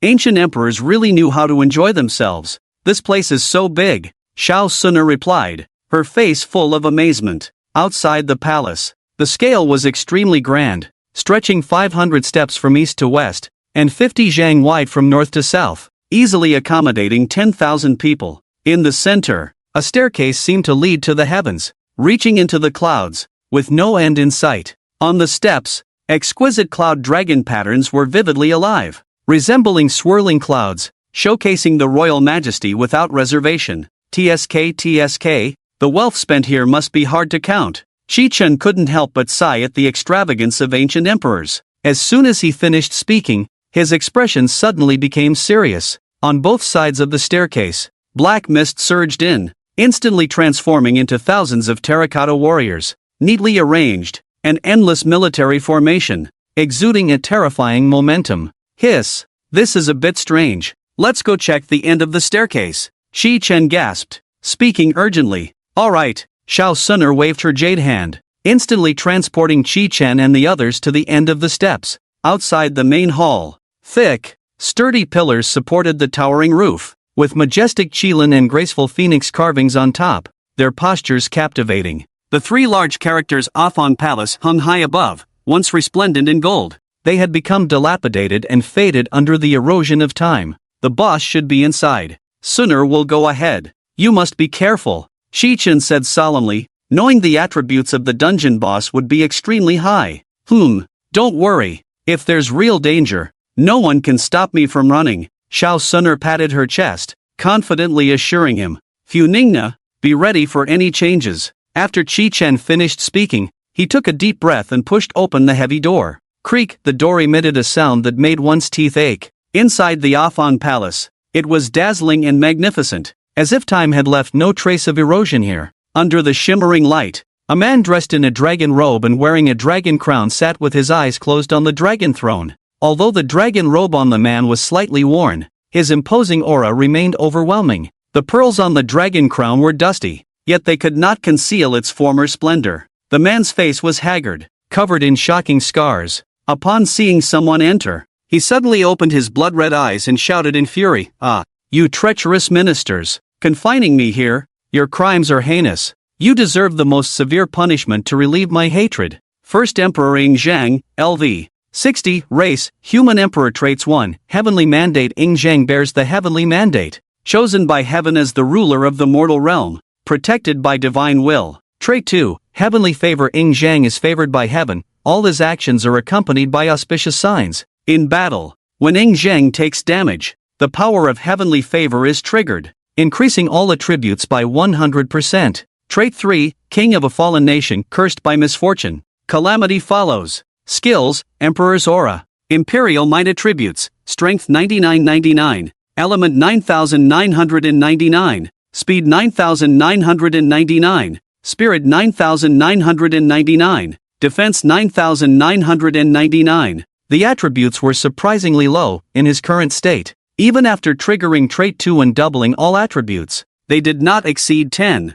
Ancient emperors really knew how to enjoy themselves. This place is so big," Xiao Suner replied, her face full of amazement. Outside the palace, the scale was extremely grand, stretching 500 steps from east to west, and 50 zhang wide from north to south, easily accommodating 10,000 people. In the center, a staircase seemed to lead to the heavens, reaching into the clouds, with no end in sight. On the steps, exquisite cloud dragon patterns were vividly alive, resembling swirling clouds, showcasing the royal majesty without reservation. TSK, the wealth spent here must be hard to count. Chi-Chen couldn't help but sigh at the extravagance of ancient emperors. As soon as he finished speaking, his expression suddenly became serious. On both sides of the staircase, black mist surged in, instantly transforming into thousands of terracotta warriors, neatly arranged, an endless military formation, exuding a terrifying momentum. Hiss, this is a bit strange. Let's go check the end of the staircase. Chi-Chen gasped, speaking urgently. All right. Xiao Suner waved her jade hand, instantly transporting Chi-Chen and the others to the end of the steps. Outside the main hall, thick, sturdy pillars supported the towering roof, with majestic qilin and graceful phoenix carvings on top, their postures captivating. The three large characters Afon Palace hung high above, once resplendent in gold. They had become dilapidated and faded under the erosion of time. The boss should be inside. Suner will go ahead. You must be careful, Chi-Chen said solemnly, knowing the attributes of the dungeon boss would be extremely high. Don't worry. If there's real danger, no one can stop me from running. Xiao Suner patted her chest, confidently assuring him. Ningna, be ready for any changes. After Chi-Chen finished speaking, he took a deep breath and pushed open the heavy door. Creak, the door emitted a sound that made one's teeth ache. Inside the Afon Palace, it was dazzling and magnificent, as if time had left no trace of erosion here. Under the shimmering light, a man dressed in a dragon robe and wearing a dragon crown sat with his eyes closed on the dragon throne. Although the dragon robe on the man was slightly worn, his imposing aura remained overwhelming. The pearls on the dragon crown were dusty, yet they could not conceal its former splendor. The man's face was haggard, covered in shocking scars. Upon seeing someone enter, he suddenly opened his blood-red eyes and shouted in fury, "Ah, you treacherous ministers, confining me here, your crimes are heinous. You deserve the most severe punishment to relieve my hatred." First Emperor Ing Zhang, LV. 60, Race, Human Emperor Traits 1, Heavenly Mandate. Ing Zhang bears the Heavenly Mandate, chosen by heaven as the ruler of the mortal realm, protected by divine will. Trait 2, Heavenly Favor. Ing Zhang is favored by heaven, all his actions are accompanied by auspicious signs. In battle, when Ing Zhang takes damage, the power of heavenly favor is triggered, increasing all attributes by 100%. Trait 3, King of a fallen nation cursed by misfortune. Calamity follows. Skills, Emperor's Aura. Imperial Might attributes, Strength 9999, Element 9999, Speed 9999, Spirit 9999, Defense 9999. The attributes were surprisingly low in his current state. Even after triggering Trait 2 and doubling all attributes, they did not exceed 10,000.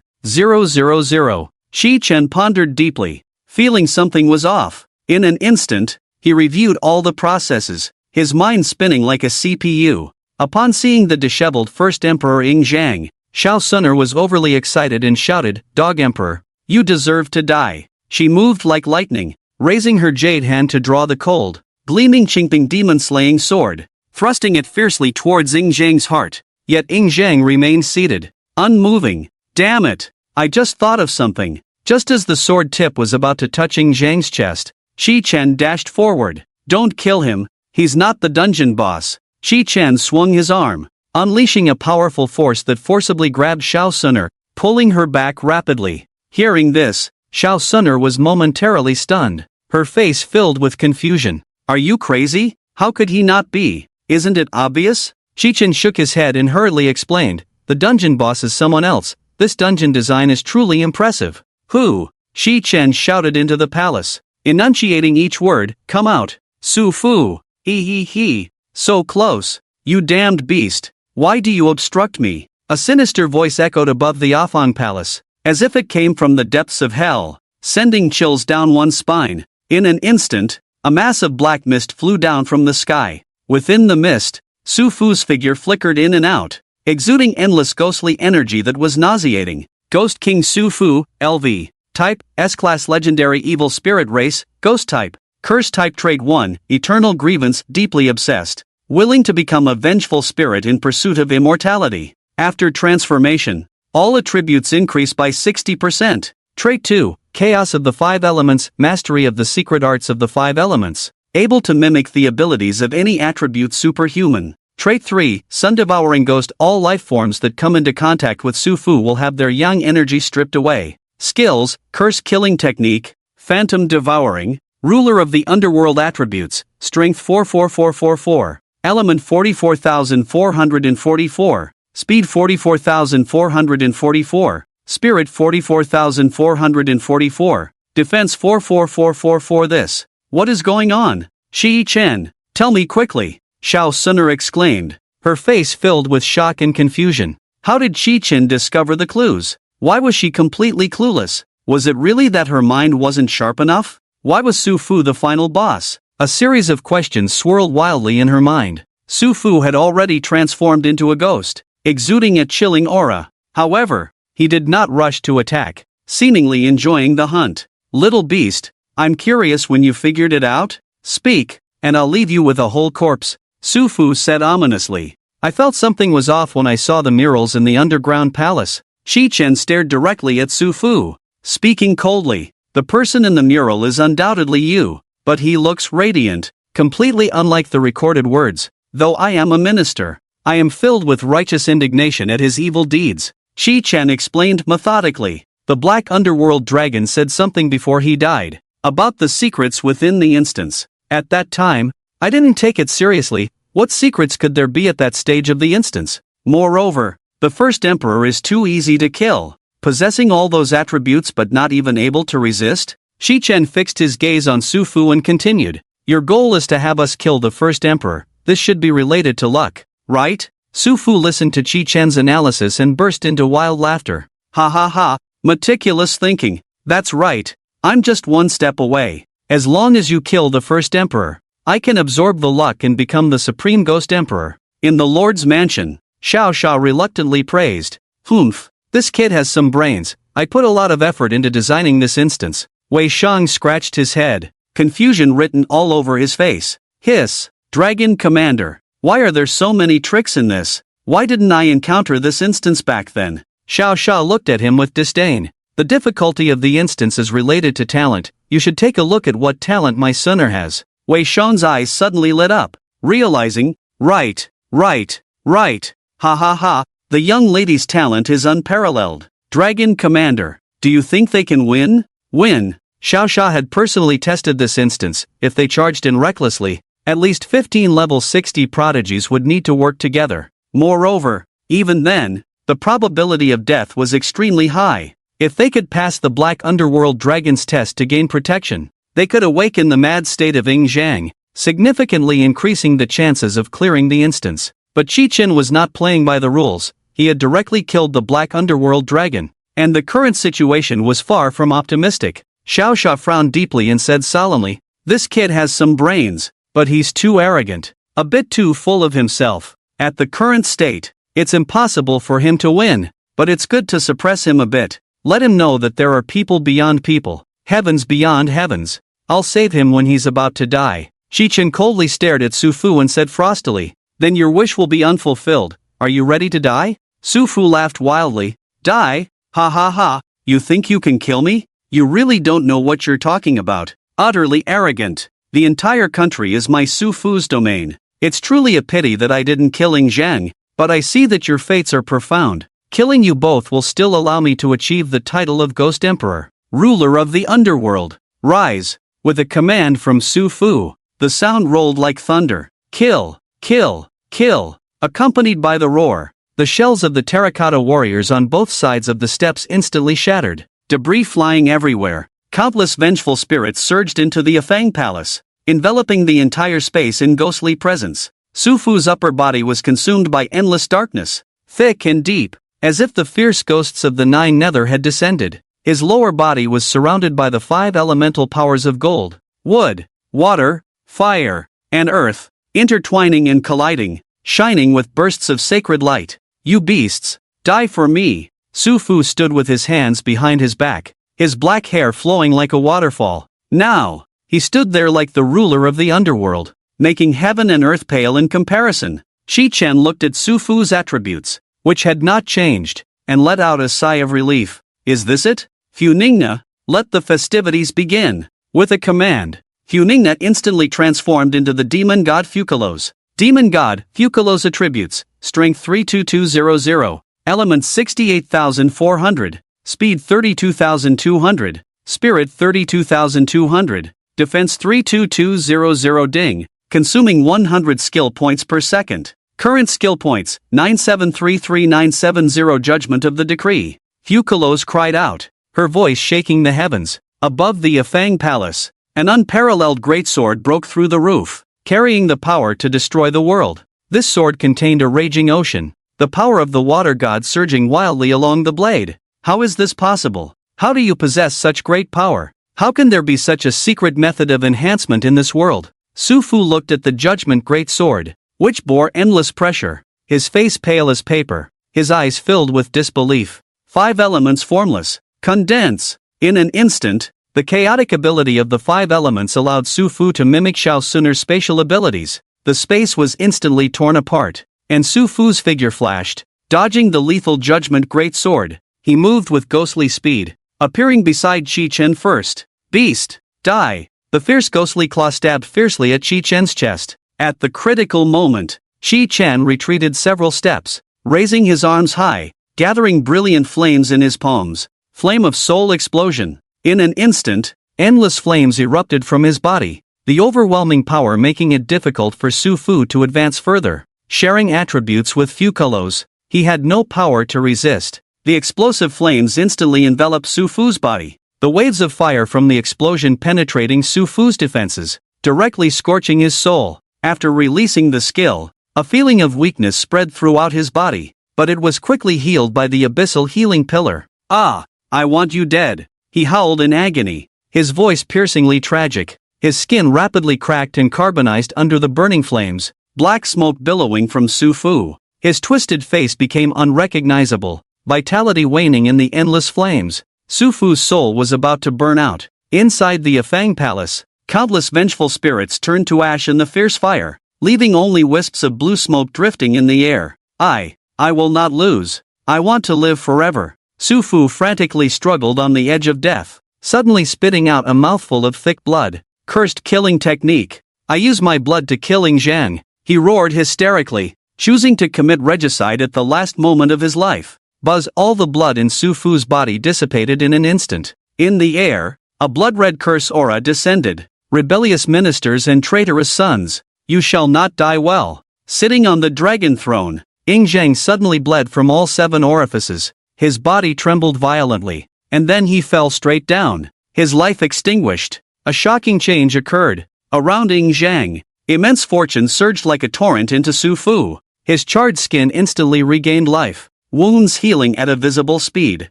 Chi-Chen pondered deeply, feeling something was off. In an instant, he reviewed all the processes, his mind spinning like a CPU. Upon seeing the disheveled First Emperor Ing Zhang, Xiao Suner was overly excited and shouted, "Dog Emperor, you deserve to die." She moved like lightning, raising her jade hand to draw the cold, gleaming Qingping demon-slaying sword, thrusting it fiercely towards Ing Zhang's heart. Yet Ing Zhang remained seated, unmoving. Damn it, I just thought of something. Just as the sword tip was about to touch Ing Zhang's chest, Chi-Chen dashed forward. Don't kill him, he's not the dungeon boss. Chi-Chen swung his arm, unleashing a powerful force that forcibly grabbed Xiao Suner, pulling her back rapidly. Hearing this, Xiao Suner was momentarily stunned, her face filled with confusion. Are you crazy? How could he not be? Isn't it obvious? Chi-Chen shook his head and hurriedly explained, the dungeon boss is someone else. This dungeon design is truly impressive. Who? Chi-Chen shouted into the palace, enunciating each word, come out. Su Fu. He. So close. You damned beast. Why do you obstruct me? A sinister voice echoed above the Afang Palace, as if it came from the depths of hell, sending chills down one's spine. In an instant, a mass of black mist flew down from the sky. Within the mist, Su Fu's figure flickered in and out, exuding endless ghostly energy that was nauseating. Ghost King Su Fu, LV. Type, S-Class Legendary Evil Spirit Race, Ghost Type. Curse Type Trait 1, Eternal Grievance, Deeply Obsessed. Willing to become a vengeful spirit in pursuit of immortality. After transformation, all attributes increase by 60%. Trait 2, Chaos of the 5 Elements, Mastery of the Secret Arts of the 5 Elements. Able to mimic the abilities of any attribute superhuman. Trait 3, Sun Devouring Ghost. All life forms that come into contact with Su Fu will have their yang energy stripped away. Skills, Curse Killing Technique, Phantom Devouring, Ruler of the Underworld Attributes, Strength 44444, Element 44444, Speed 44444, Spirit 44444, Defense 44444. This. What is going on? Shi Chen, tell me quickly, Xiao Suner exclaimed, her face filled with shock and confusion. How did Shi Chen discover the clues? Why was she completely clueless? Was it really that her mind wasn't sharp enough? Why was Su Fu the final boss? A series of questions swirled wildly in her mind. Su Fu had already transformed into a ghost, exuding a chilling aura. However, he did not rush to attack, seemingly enjoying the hunt. Little beast, I'm curious when you figured it out? Speak, and I'll leave you with a whole corpse, Su Fu said ominously. I felt something was off when I saw the murals in the underground palace. Shi Chen stared directly at Su Fu, speaking coldly. The person in the mural is undoubtedly you, but he looks radiant, completely unlike the recorded words. Though I am a minister, I am filled with righteous indignation at his evil deeds, Shi Chen explained methodically. The Black Underworld Dragon said something before he died, about the secrets within the instance. At that time, I didn't take it seriously. What secrets could there be at that stage of the instance? Moreover, the first emperor is too easy to kill, possessing all those attributes but not even able to resist? Shi Chen fixed his gaze on Su Fu and continued, your goal is to have us kill the first emperor. This should be related to luck, right? Su Fu listened to Shi Chen's analysis and burst into wild laughter. Ha ha ha, meticulous thinking. That's right, I'm just one step away. As long as you kill the first emperor, I can absorb the luck and become the supreme ghost emperor. In the Lord's mansion, Xiao Xia reluctantly praised. Humph, this kid has some brains. I put a lot of effort into designing this instance. Wei Shang scratched his head, confusion written all over his face. Hiss, Dragon Commander, why are there so many tricks in this? Why didn't I encounter this instance back then? Xiao Xia looked at him with disdain. The difficulty of the instance is related to talent. You should take a look at what talent my Suner has. Wei Shang's eyes suddenly lit up, realizing, right. Ha ha ha, the young lady's talent is unparalleled. Dragon Commander, do you think they can win? Win. Xiao Xia had personally tested this instance. If they charged in recklessly, at least 15 level 60 prodigies would need to work together. Moreover, even then, the probability of death was extremely high. If they could pass the Black Underworld Dragon's test to gain protection, they could awaken the mad state of Ying Zhang, significantly increasing the chances of clearing the instance. But Shi Chen was not playing by the rules. He had directly killed the Black Underworld Dragon, and the current situation was far from optimistic. Xiao Xia frowned deeply and said solemnly, this kid has some brains, but he's too arrogant, a bit too full of himself. At the current state, it's impossible for him to win, but it's good to suppress him a bit. Let him know that there are people beyond people, heavens beyond heavens. I'll save him when he's about to die. Shi Chen coldly stared at Su Fu and said frostily, then your wish will be unfulfilled. Are you ready to die? Su Fu laughed wildly. Die? Ha ha ha, you think you can kill me? You really don't know what you're talking about. Utterly arrogant. The entire country is my Su Fu's domain. It's truly a pity that I didn't kill Ying Zhang, but I see that your fates are profound. Killing you both will still allow me to achieve the title of Ghost Emperor, ruler of the underworld. Rise. With a command from Su Fu, the sound rolled like thunder. Kill, kill, kill. Accompanied by the roar, the shells of the terracotta warriors on both sides of the steps instantly shattered. Debris flying everywhere. Countless vengeful spirits surged into the Afang Palace, enveloping the entire space in ghostly presence. Su Fu's upper body was consumed by endless darkness. thick and deep, as if the fierce ghosts of the nine nether had descended. His lower body was surrounded by the 5 elemental powers of gold, wood, water, fire, and earth, intertwining and colliding, shining with bursts of sacred light. You beasts, die for me! Su Fu stood with his hands behind his back, his black hair flowing like a waterfall. Now, he stood there like the ruler of the underworld, making heaven and earth pale in comparison. Shi Chen looked at Su Fu's attributes, which had not changed, and let out a sigh of relief. Is this it? Funingna, let the festivities begin. With a command, Funingna instantly transformed into the demon god Fukalos. Demon god, Fukalos attributes, strength 32200, element 68,400, speed 32,200, spirit 32,200, defense 32200 ding, consuming 100 skill points per second. Current skill points, 9733970. Judgment of the decree. Fukalos cried out, her voice shaking the heavens. Above the Afang Palace, an unparalleled greatsword broke through the roof, carrying the power to destroy the world. This sword contained a raging ocean, the power of the water god surging wildly along the blade. How is this possible? How do you possess such great power? How can there be such a secret method of enhancement in this world? Su Fu looked at the judgment great sword, which bore endless pressure, his face pale as paper, his eyes filled with disbelief. 5 elements formless, condense. In an instant, the chaotic ability of the 5 elements allowed Su Fu to mimic Shao Sun'er's spatial abilities. The space was instantly torn apart, and Su Fu's figure flashed, dodging the lethal judgment great sword. He moved with ghostly speed, appearing beside Qi Chen first. Beast, die! The fierce ghostly claw stabbed fiercely at Qi Chen's chest. At the critical moment, Qi Chen retreated several steps, raising his arms high, gathering brilliant flames in his palms. Flame of soul explosion. In an instant, endless flames erupted from his body, the overwhelming power making it difficult for Su Fu to advance further. Sharing attributes with Fukalos, he had no power to resist. The explosive flames instantly enveloped Su Fu's body, the waves of fire from the explosion penetrating Su Fu's defenses, directly scorching his soul. After releasing the skill, a feeling of weakness spread throughout his body, but it was quickly healed by the abyssal healing pillar. Ah, I want you dead, he howled in agony, his voice piercingly tragic. His skin rapidly cracked and carbonized under the burning flames, black smoke billowing from Su Fu. His twisted face became unrecognizable, vitality waning in the endless flames. Su Fu's soul was about to burn out. Inside the Afang Palace, countless vengeful spirits turned to ash in the fierce fire, leaving only wisps of blue smoke drifting in the air. I will not lose. I want to live forever. Su Fu frantically struggled on the edge of death, suddenly spitting out a mouthful of thick blood. Cursed killing technique. I use my blood to kill Zhang, he roared hysterically, choosing to commit regicide at the last moment of his life. Buzz! All the blood in Su Fu's body dissipated in an instant. In the air, a blood-red curse aura descended. Rebellious ministers and traitorous sons, you shall not die well. Sitting on the dragon throne, Zhang suddenly bled from all 7 orifices. His body trembled violently, and then he fell straight down, his life extinguished. A shocking change occurred. Around Zhang, immense fortune surged like a torrent into Su Fu. His charred skin instantly regained life, wounds healing at a visible speed.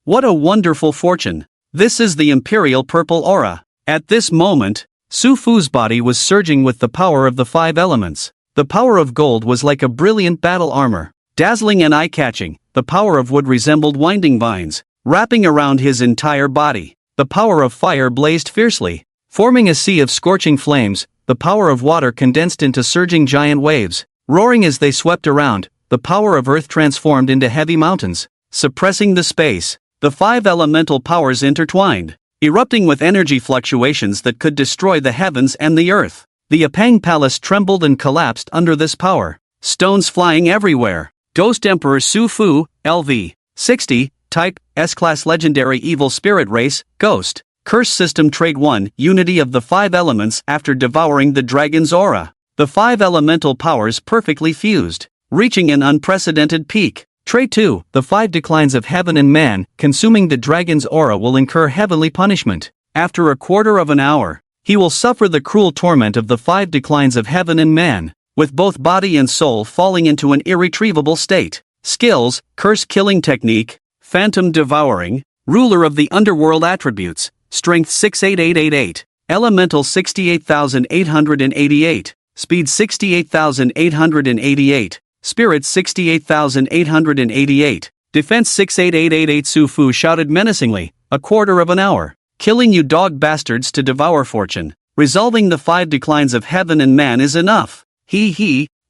What a wonderful fortune. This is the Imperial Purple Aura. At this moment, Su Fu's body was surging with the power of the 5 elements. The power of gold was like a brilliant battle armor, dazzling and eye-catching. The power of wood resembled winding vines, wrapping around his entire body. The power of fire blazed fiercely, forming a sea of scorching flames. The power of water condensed into surging giant waves, roaring as they swept around. The power of earth transformed into heavy mountains, suppressing the space. The 5 elemental powers intertwined, erupting with energy fluctuations that could destroy the heavens and the earth. The Apang Palace trembled and collapsed under this power, stones flying everywhere. Ghost Emperor Su Fu, LV 60, Type, S-Class Legendary Evil Spirit Race, Ghost. Curse System Trait 1, Unity of the 5 Elements. After devouring the dragon's aura, the 5 elemental powers perfectly fused, reaching an unprecedented peak. Trait 2, the 5 Declines of Heaven and Man. Consuming the dragon's aura will incur heavenly punishment. After a quarter of an hour, he will suffer the cruel torment of the 5 Declines of Heaven and Man. with both body and soul falling into an irretrievable state. Skills: Curse Killing Technique, Phantom Devouring, Ruler of the Underworld Attributes, Strength 68888, Elemental 68888, Speed 68888, Spirit 68888, Defense 68888. Sufu shouted menacingly, a quarter of an hour. Killing you dog bastards to devour fortune. Resolving the 5 declines of heaven and man is enough.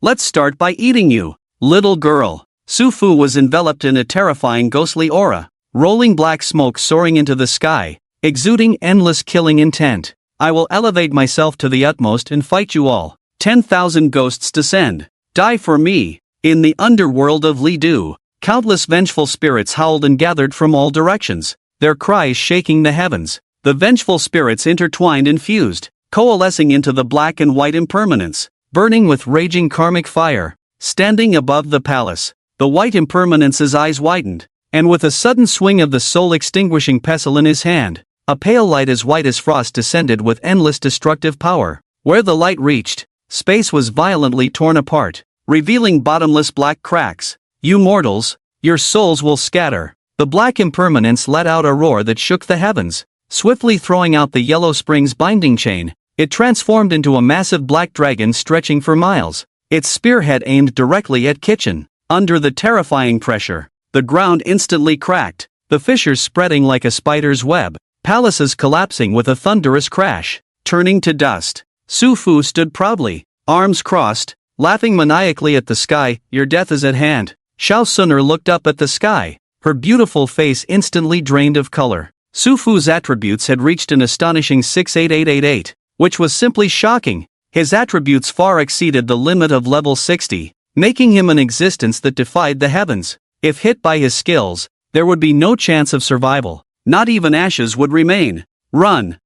Let's start by eating you, little girl. Sufu was enveloped in a terrifying ghostly aura, rolling black smoke soaring into the sky, exuding endless killing intent. I will elevate myself to the utmost and fight you all. 10,000 ghosts descend. Die for me. In the underworld of Lidu, countless vengeful spirits howled and gathered from all directions, their cries shaking the heavens. The vengeful spirits intertwined and fused, coalescing into the black and white impermanence, burning with raging karmic fire. Standing above the palace, the white impermanence's eyes widened, and with a sudden swing of the soul-extinguishing pestle in his hand, a pale light as white as frost descended with endless destructive power. Where the light reached, space was violently torn apart, revealing bottomless black cracks. You mortals, your souls will scatter. The black impermanence let out a roar that shook the heavens. Swiftly throwing out the yellow spring's binding chain, it transformed into a massive black dragon stretching for miles, its spearhead aimed directly at Kitchen. Under the terrifying pressure, the ground instantly cracked, the fissures spreading like a spider's web, palaces collapsing with a thunderous crash, turning to dust. Sufu stood proudly, arms crossed, laughing maniacally at the sky. Your death is at hand. Xiao Suner looked up at the sky, her beautiful face instantly drained of color. Sufu's attributes had reached an astonishing 68888, which was simply shocking. His attributes far exceeded the limit of level 60. Making him an existence that defied the heavens. If hit by his skills, there would be no chance of survival. Not even ashes would remain. Run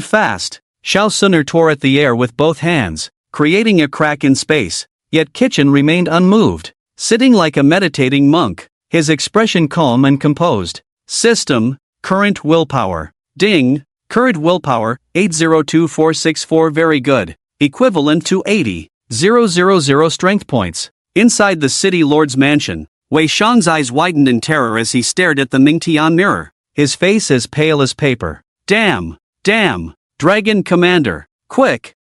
fast. Xiao Suner tore at the air with both hands, creating a crack in space. Yet Kitchen remained unmoved, sitting like a meditating monk, his expression calm and composed. System: Current willpower. Ding. Current willpower 802464. Very good. Equivalent to 80,000 strength points. Inside the city lord's mansion, Wei Shang's eyes widened in terror as he stared at the Mingtian mirror, his face as pale as paper. Damn! Dragon Commander! Quick!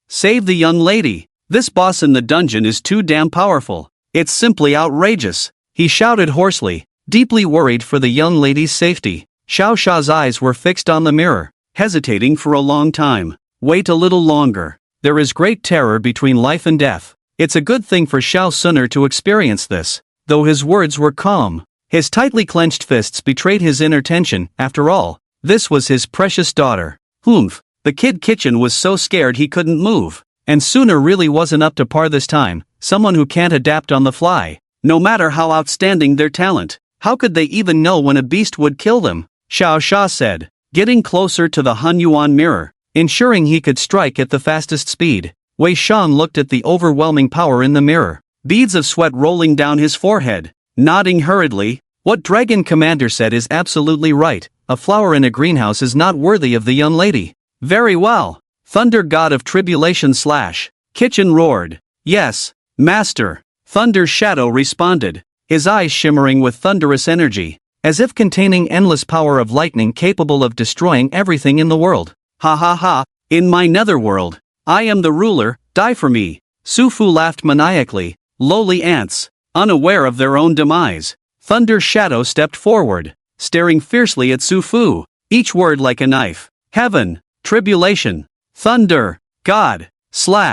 Save the young lady! This boss in the dungeon is too damn powerful. It's simply outrageous! He shouted hoarsely, deeply worried for the young lady's safety. Xiao Sha's eyes were fixed on the mirror, hesitating for a long time. Wait a little longer. There is great terror between life and death. It's a good thing for Xiao Suner to experience this. Though his words were calm, his tightly clenched fists betrayed his inner tension. After all, this was his precious daughter. The kid Kitchen was so scared he couldn't move. And Suner really wasn't up to par this time, someone who can't adapt on the fly. No matter how outstanding their talent, how could they even know when a beast would kill them? Xiao Sha said, getting closer to the Han Yuan mirror, ensuring he could strike at the fastest speed. Wei Shang looked at the overwhelming power in the mirror, beads of sweat rolling down his forehead, nodding hurriedly. What Dragon Commander said is absolutely right. A flower in a greenhouse is not worthy of the young lady. Very well. Thunder God of Tribulation / Kitchen roared. Yes, Master. Thunder's shadow responded, his eyes shimmering with thunderous energy, as if containing endless power of lightning capable of destroying everything in the world. Ha! In my netherworld, I am the ruler. Die for me. Sufu laughed maniacally. Lowly ants, unaware of their own demise. Thunder's shadow stepped forward, staring fiercely at Sufu, each word like a knife. Heaven, tribulation, thunder, God,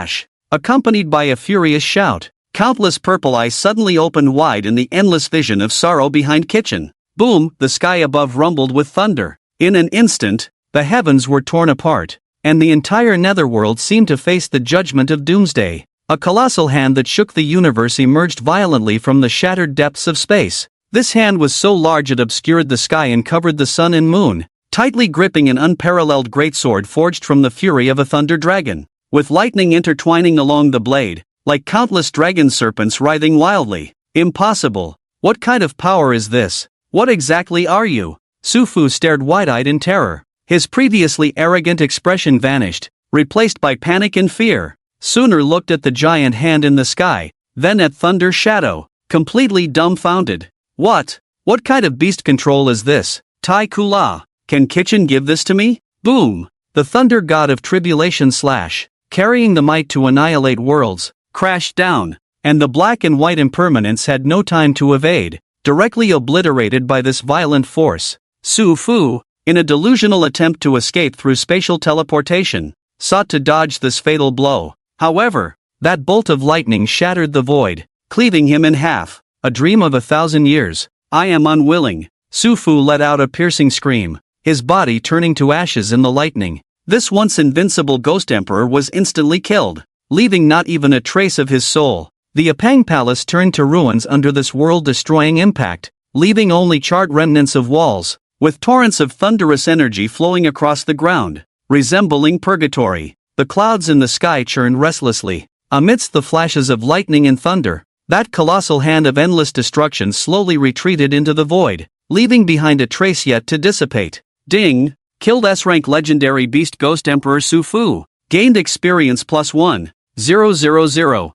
/ accompanied by a furious shout. Countless purple eyes suddenly opened wide in the endless vision of sorrow behind Kitchen. Boom! The sky above rumbled with thunder. In an instant, the heavens were torn apart, and the entire netherworld seemed to face the judgment of doomsday. A colossal hand that shook the universe emerged violently from the shattered depths of space. This hand was so large it obscured the sky and covered the sun and moon, tightly gripping an unparalleled greatsword forged from the fury of a thunder dragon, with lightning intertwining along the blade, like countless dragon serpents writhing wildly. Impossible! What kind of power is this? What exactly are you? Sufu stared wide-eyed in terror. His previously arrogant expression vanished, replaced by panic and fear. Sooner looked at the giant hand in the sky, then at Thunder's shadow, completely dumbfounded. What kind of beast control is this? Tai Kula, can Kitchen give this to me? Boom! The thunder god of tribulation / carrying the might to annihilate worlds, crashed down, and the black and white impermanence had no time to evade, directly obliterated by this violent force. Su Fu, in a delusional attempt to escape through spatial teleportation, sought to dodge this fatal blow. However, that bolt of lightning shattered the void, cleaving him in half. A dream of 1,000 years. I am unwilling. Su Fu let out a piercing scream, his body turning to ashes in the lightning. This once invincible ghost emperor was instantly killed, leaving not even a trace of his soul. The Apang Palace turned to ruins under this world-destroying impact, leaving only charred remnants of walls, with torrents of thunderous energy flowing across the ground, resembling purgatory. The clouds in the sky churned restlessly. Amidst the flashes of lightning and thunder, that colossal hand of endless destruction slowly retreated into the void, leaving behind a trace yet to dissipate. Ding! Killed S-rank legendary beast Ghost Emperor Su Fu. Gained experience +1. 000.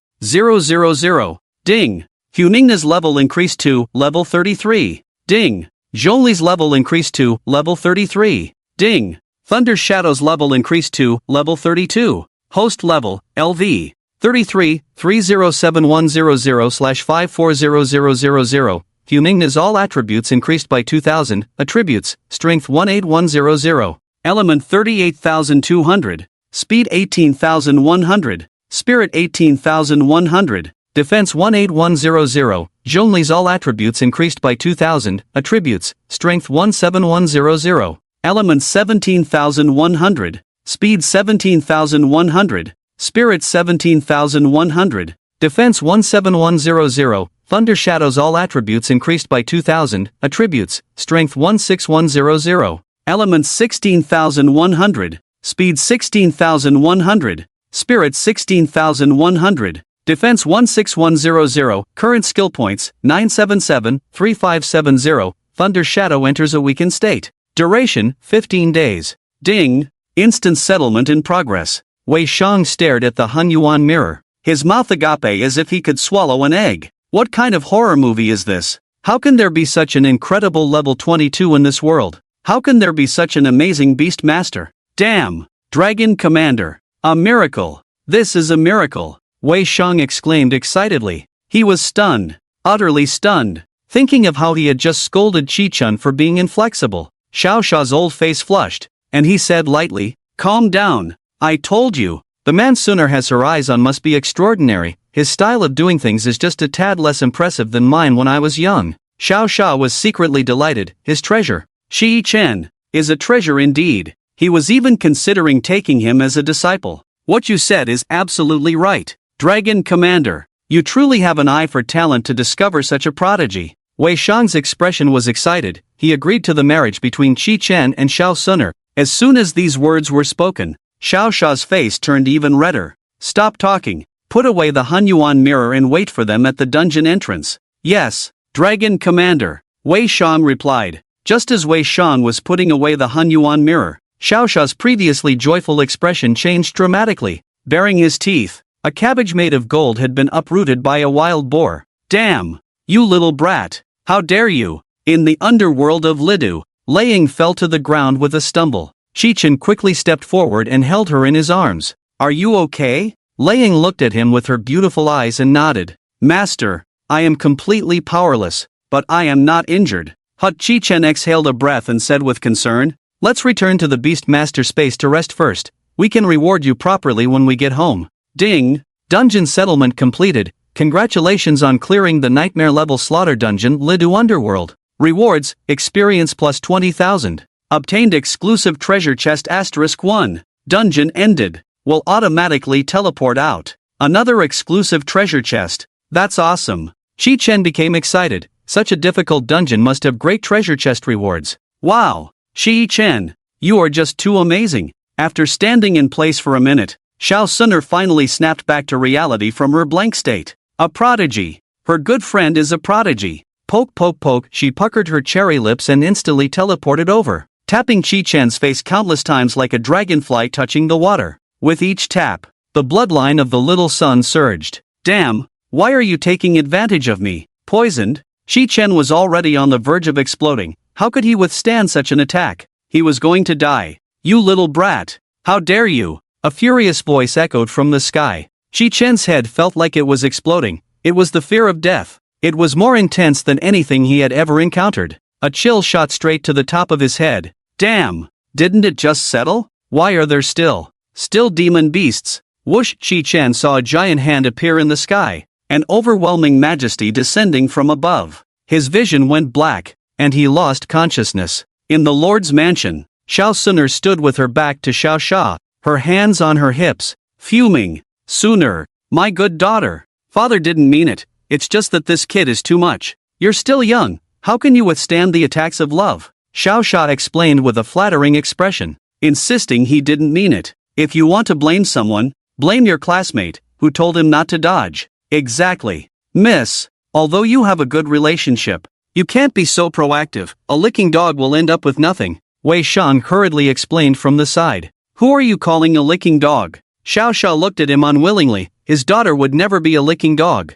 Ding! Huningna's level increased to level 33. Ding! Zhongli's level increased to level 33. Ding! Thunder Shadow's level increased to level 32. Host level, LV. 33, 307100/540000. Huningna's all attributes increased by 2000, attributes, strength 18100, element 38,200, speed 18,100, spirit 18,100, defense 18100. Zhongli's all attributes increased by 2000, attributes, strength 17100, element 17,100, speed 17,100, spirit 17,100, defense 17100. Thunder Shadow's all attributes increased by 2000, attributes, strength 16100, element 16,100, speed 16,100, spirit 16,100, defense 16100. Current skill points 977, 3570. Thunder Shadow enters a weakened state. Duration 15 days. Ding! Instant settlement in progress. Wei Shang stared at the Hunyuan mirror, his mouth agape as if he could swallow an egg. What kind of horror movie is this? How can there be such an incredible level 22 in this world? How can there be such an amazing beast master? Damn! Dragon Commander! A miracle! This is a miracle! Wei Shang exclaimed excitedly. He was stunned. Utterly stunned. Thinking of how he had just scolded Chi-Chun for being inflexible, Xiao Sha's old face flushed, and he said lightly, "Calm down. I told you. The man Sooner has her eyes on must be extraordinary. His style of doing things is just a tad less impressive than mine when I was young." Xiao Sha was secretly delighted. His treasure. Shi Chen is a treasure indeed. He was even considering taking him as a disciple. What you said is absolutely right. Dragon Commander, you truly have an eye for talent to discover such a prodigy. Wei Shang's expression was excited. He agreed to the marriage between Qi Chen and Xiao Suner. As soon as these words were spoken, Xiao Sha's face turned even redder. Stop talking. Put away the Hunyuan mirror and wait for them at the dungeon entrance. Yes, Dragon Commander, Wei Shang replied. Just as Wei Shang was putting away the Hunyuan mirror, Xiao Sha's previously joyful expression changed dramatically. Baring his teeth, a cabbage made of gold had been uprooted by a wild boar. Damn! You little brat! How dare you! In the underworld of Lidu, Laying fell to the ground with a stumble. Chi-Chen quickly stepped forward and held her in his arms. Are you okay? Laying looked at him with her beautiful eyes and nodded. Master, I am completely powerless, but I am not injured. Chi-Chen exhaled a breath and said with concern, let's return to the Beast Master space to rest first. We can reward you properly when we get home. Ding! Dungeon settlement completed. Congratulations on clearing the nightmare level slaughter dungeon Lidu Underworld. Rewards, experience plus 20,000. Obtained exclusive treasure chest *1. Dungeon ended. Will automatically teleport out. Another exclusive treasure chest. That's awesome. Chi-Chen became excited. Such a difficult dungeon must have great treasure chest rewards. Wow! Chi-Chen, you are just too amazing. After standing in place for a minute, Xiao Suner finally snapped back to reality from her blank state. A prodigy. Her good friend is a prodigy. Poke poke poke, she puckered her cherry lips and instantly teleported over, tapping Chi-Chen's face countless times like a dragonfly touching the water. With each tap, The bloodline of the little sun surged. Damn, why are you taking advantage of me? Poisoned? Shi Chen was already on the verge of exploding. How could he withstand such an attack? He was going to die. You little brat. How dare you? A furious voice echoed from the sky. Shi Chen's head felt like it was exploding. It was the fear of death. It was more intense than anything he had ever encountered. A chill shot straight to the top of his head. Damn! Didn't it just settle? Why are there still demon beasts? Whoosh! Shi Chen saw a giant hand appear in the sky, an overwhelming majesty descending from above. His vision went black, and he lost consciousness. In the Lord's mansion, Xiao Suner stood with her back to Xiao Sha, her hands on her hips, fuming. Suner, my good daughter. Father didn't mean it, it's just that this kid is too much. You're still young, how can you withstand the attacks of love? Xiao Sha explained with a flattering expression, insisting he didn't mean it. If you want to blame someone, blame your classmate, who told him not to dodge. Exactly. Miss, although you have a good relationship, you can't be so proactive. A licking dog will end up with nothing. Wei Shang hurriedly explained from the side. Who are you calling a licking dog? Xiao Sha looked at him unwillingly. His daughter would never be a licking dog.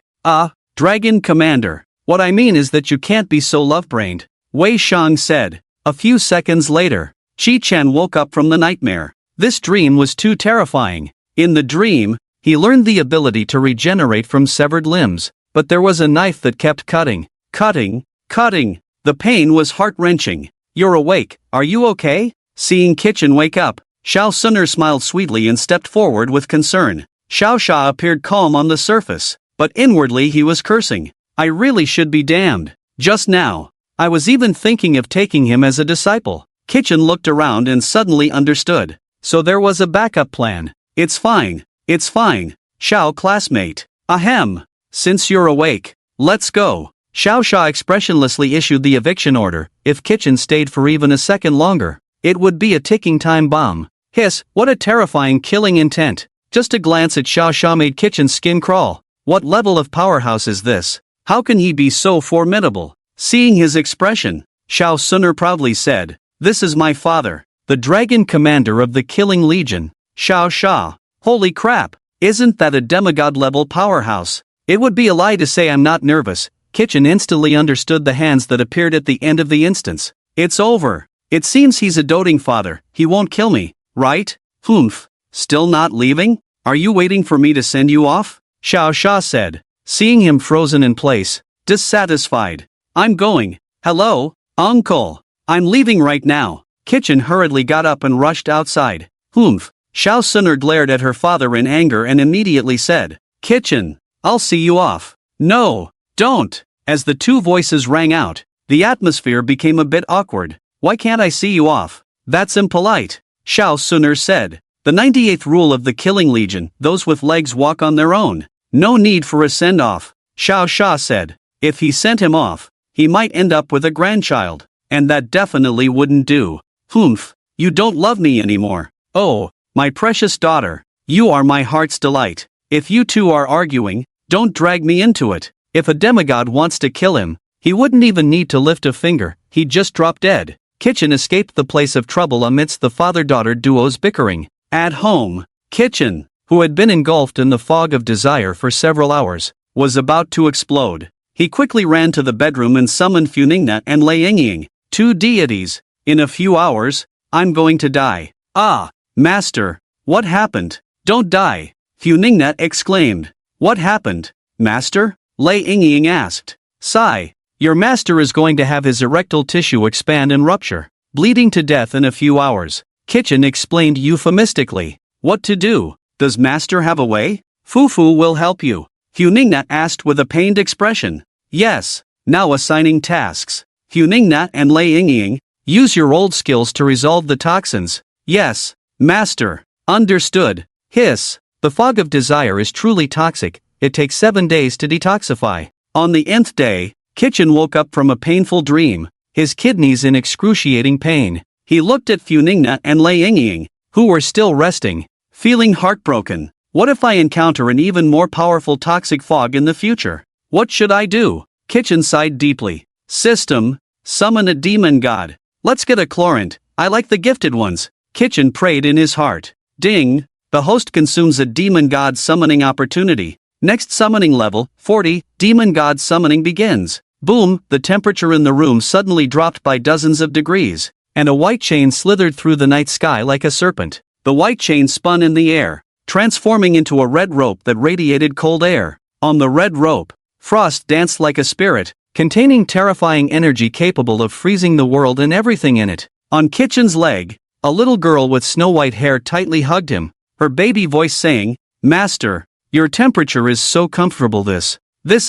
Dragon Commander. What I mean is that you can't be so love-brained. Wei Shang said. A few seconds later, Shi Chen woke up from the nightmare. This dream was too terrifying. In the dream, he learned the ability to regenerate from severed limbs, but there was a knife that kept cutting. The pain was heart-wrenching. You're awake, are you okay? Seeing Kitchen wake up, Xiao Suner smiled sweetly and stepped forward with concern. Xiao Sha appeared calm on the surface, but inwardly he was cursing. I really should be damned. Just now, I was even thinking of taking him as a disciple. Kitchen looked around and suddenly understood. So there was a backup plan. It's fine. Xiao classmate. Ahem. Since you're awake, let's go. Xiao Sha expressionlessly issued the eviction order. If Kitchen stayed for even a second longer, it would be a ticking time bomb. Hiss, what a terrifying killing intent. Just a glance at Xiao Sha made Kitchen's skin crawl. What level of powerhouse is this? How can he be so formidable? Seeing his expression, Xiao Suner proudly said, This is my father, the Dragon Commander of the Killing Legion, Xiao Sha. Holy crap, isn't that a demigod-level powerhouse? It would be a lie to say I'm not nervous. Kitchen instantly understood the hands that appeared at the end of the instance. It's over. It seems he's a doting father. He won't kill me, right? Humph. Still not leaving? Are you waiting for me to send you off? Xiao Sha said, seeing him frozen in place, dissatisfied. I'm going. Hello, uncle. I'm leaving right now. Kitchen hurriedly got up and rushed outside. Humph. Xiao Suner glared at her father in anger and immediately said, Kitchen, I'll see you off. No, don't. As the two voices rang out, the atmosphere became a bit awkward. Why can't I see you off? That's impolite. Xiao Suner said. The 98th rule of the Killing Legion, those with legs walk on their own. No need for a send-off. Xiao Sha said. If he sent him off, he might end up with a grandchild. And that definitely wouldn't do. Humph, you don't love me anymore. Oh, my precious daughter, you are my heart's delight. If you two are arguing, don't drag me into it. If a demigod wants to kill him, he wouldn't even need to lift a finger, he'd just drop dead. Kitchen escaped the place of trouble amidst the father-daughter duo's bickering. At home, Kitchen, who had been engulfed in the fog of desire for several hours, was about to explode. He quickly ran to the bedroom and summoned Funingna and Lei Yingying, two deities. In a few hours, I'm going to die. Ah, master, what happened? Don't die, Funingna exclaimed. What happened, master? Lei Yingying asked. Sigh, your master is going to have his erectile tissue expand and rupture, bleeding to death in a few hours. Kitchen explained euphemistically. What to do? Does master have a way? Fufu will help you. Funingna asked with a pained expression. Yes, now assigning tasks. Funingna and Lei Yingying, use your old skills to resolve the toxins. Yes, master. Understood. Hiss. The fog of desire is truly toxic. It takes 7 days to detoxify. On the nth day, Kitchen woke up from a painful dream, his kidneys in excruciating pain. He looked at Funingna and Lei Yingying, who were still resting, feeling heartbroken. What if I encounter an even more powerful toxic fog in the future? What should I do? Kitchen sighed deeply. System, summon a demon god. Let's get a chlorant. I like the gifted ones. Kitchen prayed in his heart. Ding! The host consumes a demon god summoning opportunity. Next summoning level, 40, demon god summoning begins. Boom, the temperature in the room suddenly dropped by dozens of degrees, and a white chain slithered through the night sky like a serpent. The white chain spun in the air, transforming into a red rope that radiated cold air. On the red rope, Frost danced like a spirit, containing terrifying energy capable of freezing the world and everything in it. On Kitchen's leg, a little girl with snow-white hair tightly hugged him, her baby voice saying, "Master, your temperature is so comfortable. This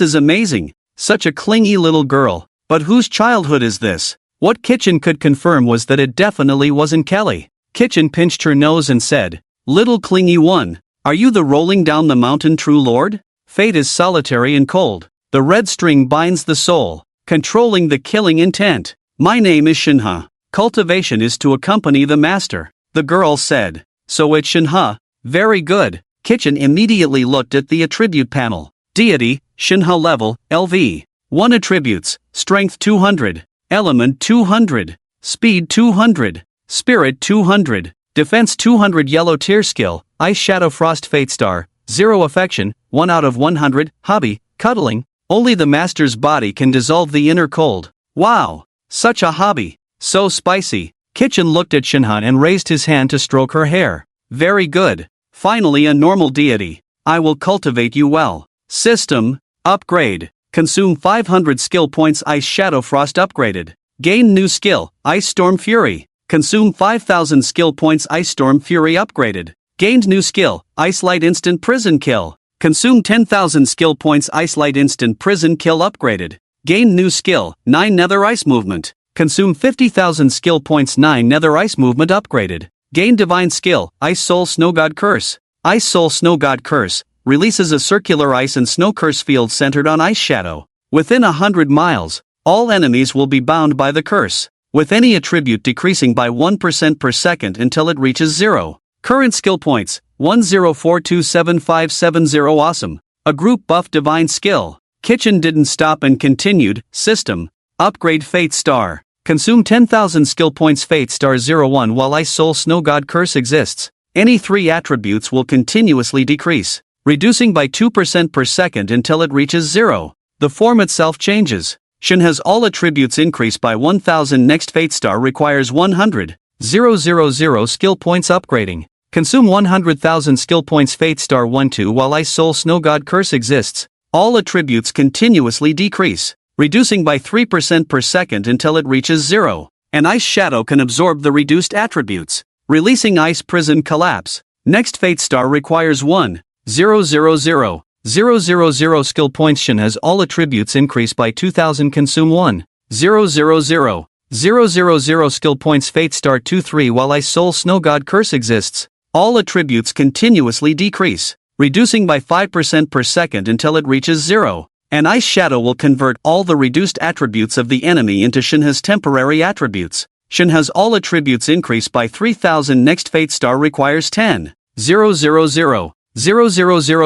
is amazing." Such a clingy little girl. But whose childhood is this? What Kitchen could confirm was that it definitely wasn't Kelly. Kitchen pinched her nose and said, "Little clingy one, are you the rolling down the mountain true lord? Fate is solitary and cold. The red string binds the soul, controlling the killing intent. My name is Shinha. Cultivation is to accompany the master." The girl said, "So it's Shinha, very good." Kitchen immediately looked at the attribute panel. Deity, Shinha level, LV. 1 attributes, Strength 200, Element 200, Speed 200, Spirit 200, Defense 200. Yellow tier skill, Ice Shadow Frost Fate Star, 0 affection, 1 out of 100, Hobby, cuddling. Only the master's body can dissolve the inner cold. Wow, such a hobby, so spicy. Kitchen looked at Shinha and raised his hand to stroke her hair. Very good. Finally a normal deity. I will cultivate you well. System, upgrade. Consume 500 skill points. Ice Shadow Frost upgraded. Gain new skill, Ice Storm Fury. Consume 5000 skill points. Ice Storm Fury upgraded. Gained new skill, Ice Light Instant Prison Kill. Consume 10,000 skill points. Ice Light Instant Prison Kill upgraded. Gained new skill, 9 Nether Ice Movement. Consume 50,000 skill points. 9 Nether Ice Movement upgraded. Gain Divine Skill, Ice Soul Snow God Curse. Ice Soul Snow God Curse releases a circular ice and snow curse field centered on Ice Shadow. Within 100 miles, all enemies will be bound by the curse, with any attribute decreasing by 1% per second until it reaches 0. Current skill points, 10427570. Awesome. A group buff Divine Skill. Kitchen didn't stop and continued. System, upgrade Fate Star. Consume 10,000 skill points. Fate Star 01. While Ice Soul Snow God Curse exists, any 3 attributes will continuously decrease, reducing by 2% per second until it reaches 0. The form itself changes. Shin has all attributes increase by 1000. Next Fate Star requires 100,000 skill points upgrading. Consume 100,000 skill points. Fate Star 12. While Ice Soul Snow God Curse exists, all attributes continuously decrease, reducing by 3% per second until it reaches 0. An Ice Shadow can absorb the reduced attributes, releasing Ice Prison Collapse. Next Fate Star requires 1,000,000 skill points. Shin has all attributes increase by 2000. Consume 1,000,000 skill points. Fate Star 23. While Ice Soul Snow God Curse exists, all attributes continuously decrease, reducing by 5% per second until it reaches 0. An Ice Shadow will convert all the reduced attributes of the enemy into Shinha's temporary attributes. Shinha's all attributes increase by 3000. Next Fate Star requires 10,000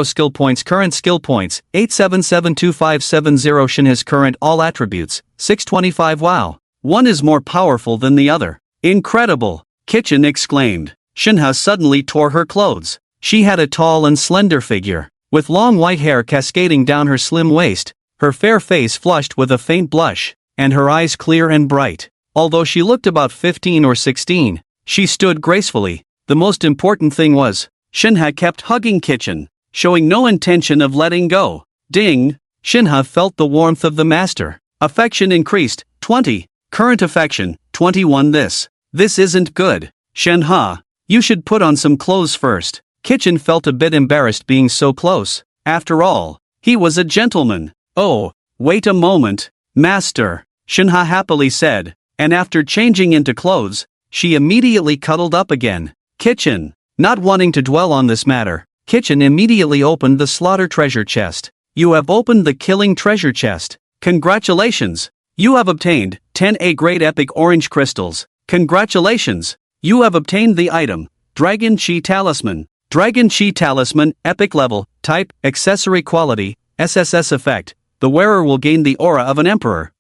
skill points. Current skill points, 8772570. Shinha's current all attributes, 625. Wow. One is more powerful than the other. Incredible, Kitchen exclaimed. Shinha suddenly tore her clothes. She had a tall and slender figure, with long white hair cascading down her slim waist, her fair face flushed with a faint blush, and her eyes clear and bright. Although she looked about 15 or 16, she stood gracefully. The most important thing was, Shinha kept hugging Kitchen, showing no intention of letting go. Ding! Shinha felt the warmth of the master. Affection increased, 20. Current affection, 21. This isn't good. Shinha, you should put on some clothes first. Kitchen felt a bit embarrassed being so close. After all, he was a gentleman. Oh, wait a moment, master, Shinha happily said, and after changing into clothes, she immediately cuddled up again. Kitchen, not wanting to dwell on this matter, Kitchen immediately opened the slaughter treasure chest. You have opened the killing treasure chest. Congratulations! You have obtained 10 grade epic orange crystals. Congratulations! You have obtained the item, Dragon Chi Talisman. Dragon Chi Talisman, epic level, type, accessory quality, SSS effect. The wearer will gain the aura of an emperor.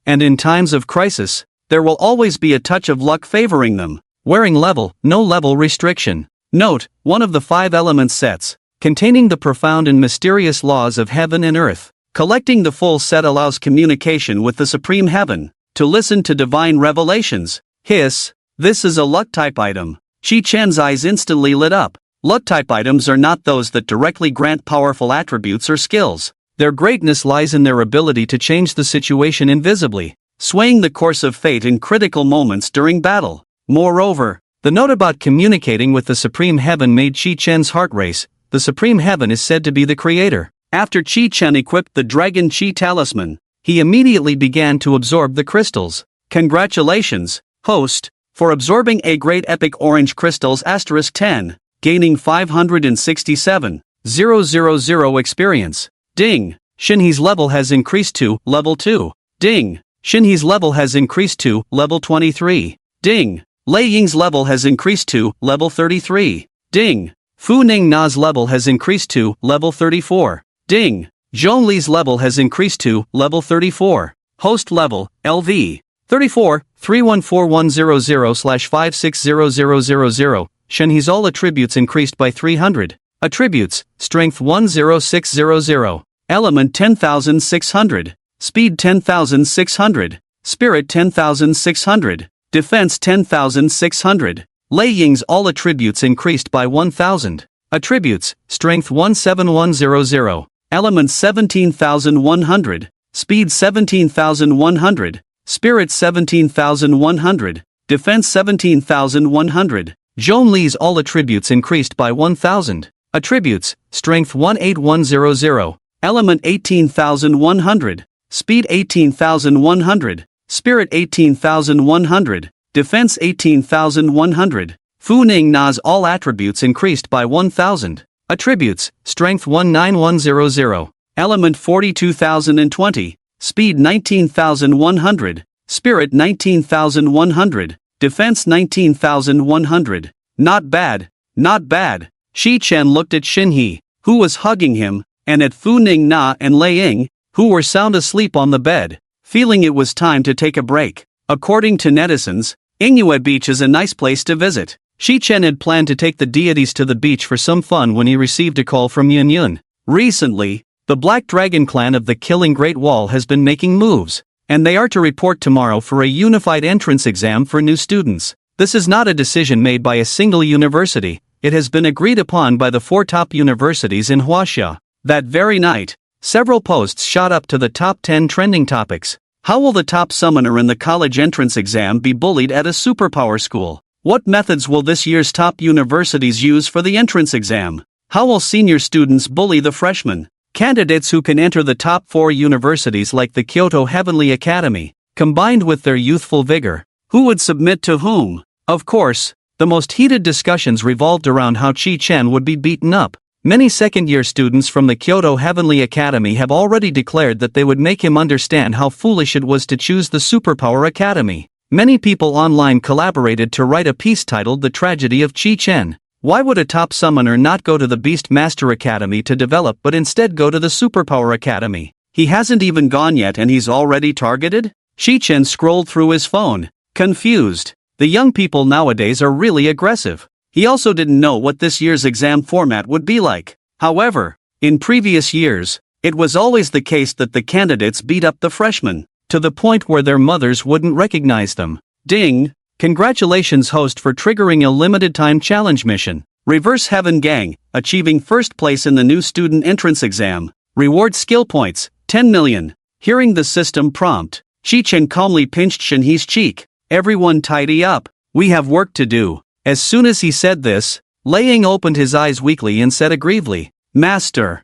And in times of crisis, there will always be a touch of luck favoring them. Wearing level, no level restriction. Note, one of the 5 elements sets, containing the profound and mysterious laws of heaven and earth. Collecting the full set allows communication with the supreme heaven, to listen to divine revelations. Hiss, this is a luck type item. Chi-Chen's eyes instantly lit up. Luck type items are not those that directly grant powerful attributes or skills. Their greatness lies in their ability to change the situation invisibly, swaying the course of fate in critical moments during battle. Moreover, the note about communicating with the supreme heaven made Chi-Chen's heart race. The supreme heaven is said to be the creator. After Chi-Chen equipped the Dragon Chi talisman, he immediately began to absorb the crystals. Congratulations, host, for absorbing a great epic orange crystals *10, gaining 567,000 experience. Ding! Shinhee's level has increased to level 2. Ding! Shinhee's level has increased to level 23. Ding! Lei Ying's level has increased to level 33. Ding! Fu Ning Na's level has increased to level 34. Ding! Zhongli's level has increased to level 34. Host level, LV. 34, 314100/560000. Shenhee's all attributes increased by 300. Attributes, Strength 10600. Element 10,600. Speed 10,600. Spirit 10,600. Defense 10,600. Lei Ying's all attributes increased by 1,000. Attributes, Strength 17100. Element 17,100. Speed 17,100. Spirit 17,100. Defense 17,100. Zhongli's all attributes increased by 1,000. Attributes, Strength 18100. Element 18,100. Speed 18,100. Spirit 18,100. Defense 18,100. Fu Ning Na's all attributes increased by 1,000. Attributes, Strength 19100. Element 42,020. Speed 19,100. Spirit 19,100. Defense 19,100. Not bad, not bad. Chi-Chen looked at Shinhee, who was hugging him, and at Fu Ning Na and Lei Ying, who were sound asleep on the bed, feeling it was time to take a break. According to netizens, Ingyue Beach is a nice place to visit. Chi-Chen had planned to take the deities to the beach for some fun when he received a call from Yun Yun. Recently, the Black Dragon clan of the Killing Great Wall has been making moves, and they are to report tomorrow for a unified entrance exam for new students. This is not a decision made by a single university, it has been agreed upon by the 4 top universities in Huaxia. That very night, several posts shot up to the top 10 trending topics. How will the top summoner in the college entrance exam be bullied at a superpower school? What methods will this year's top universities use for the entrance exam? How will senior students bully the freshmen? Candidates who can enter the top 4 universities like the Kyoto Heavenly Academy, combined with their youthful vigor. Who would submit to whom? Of course, the most heated discussions revolved around how Chi-Chen would be beaten up. Many second-year students from the Kyoto Heavenly Academy have already declared that they would make him understand how foolish it was to choose the Superpower Academy. Many people online collaborated to write a piece titled The Tragedy of Chi-Chen. Why would a top summoner not go to the Beast Master Academy to develop but instead go to the Superpower Academy? He hasn't even gone yet and he's already targeted? Chi-Chen scrolled through his phone, confused. The young people nowadays are really aggressive. He also didn't know what this year's exam format would be like. However, in previous years, it was always the case that the candidates beat up the freshmen, to the point where their mothers wouldn't recognize them. Ding! Congratulations host for triggering a limited-time challenge mission. Reverse Heaven Gang, achieving first place in the new student entrance exam. Reward skill points, 10 million. Hearing the system prompt, Chi-Chen calmly pinched Shinhee's cheek. Everyone tidy up, we have work to do. As soon as he said this, Lei Ying opened his eyes weakly and said aggrievedly, Master,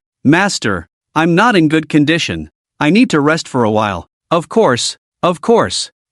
I'm not in good condition. I need to rest for a while. Of course.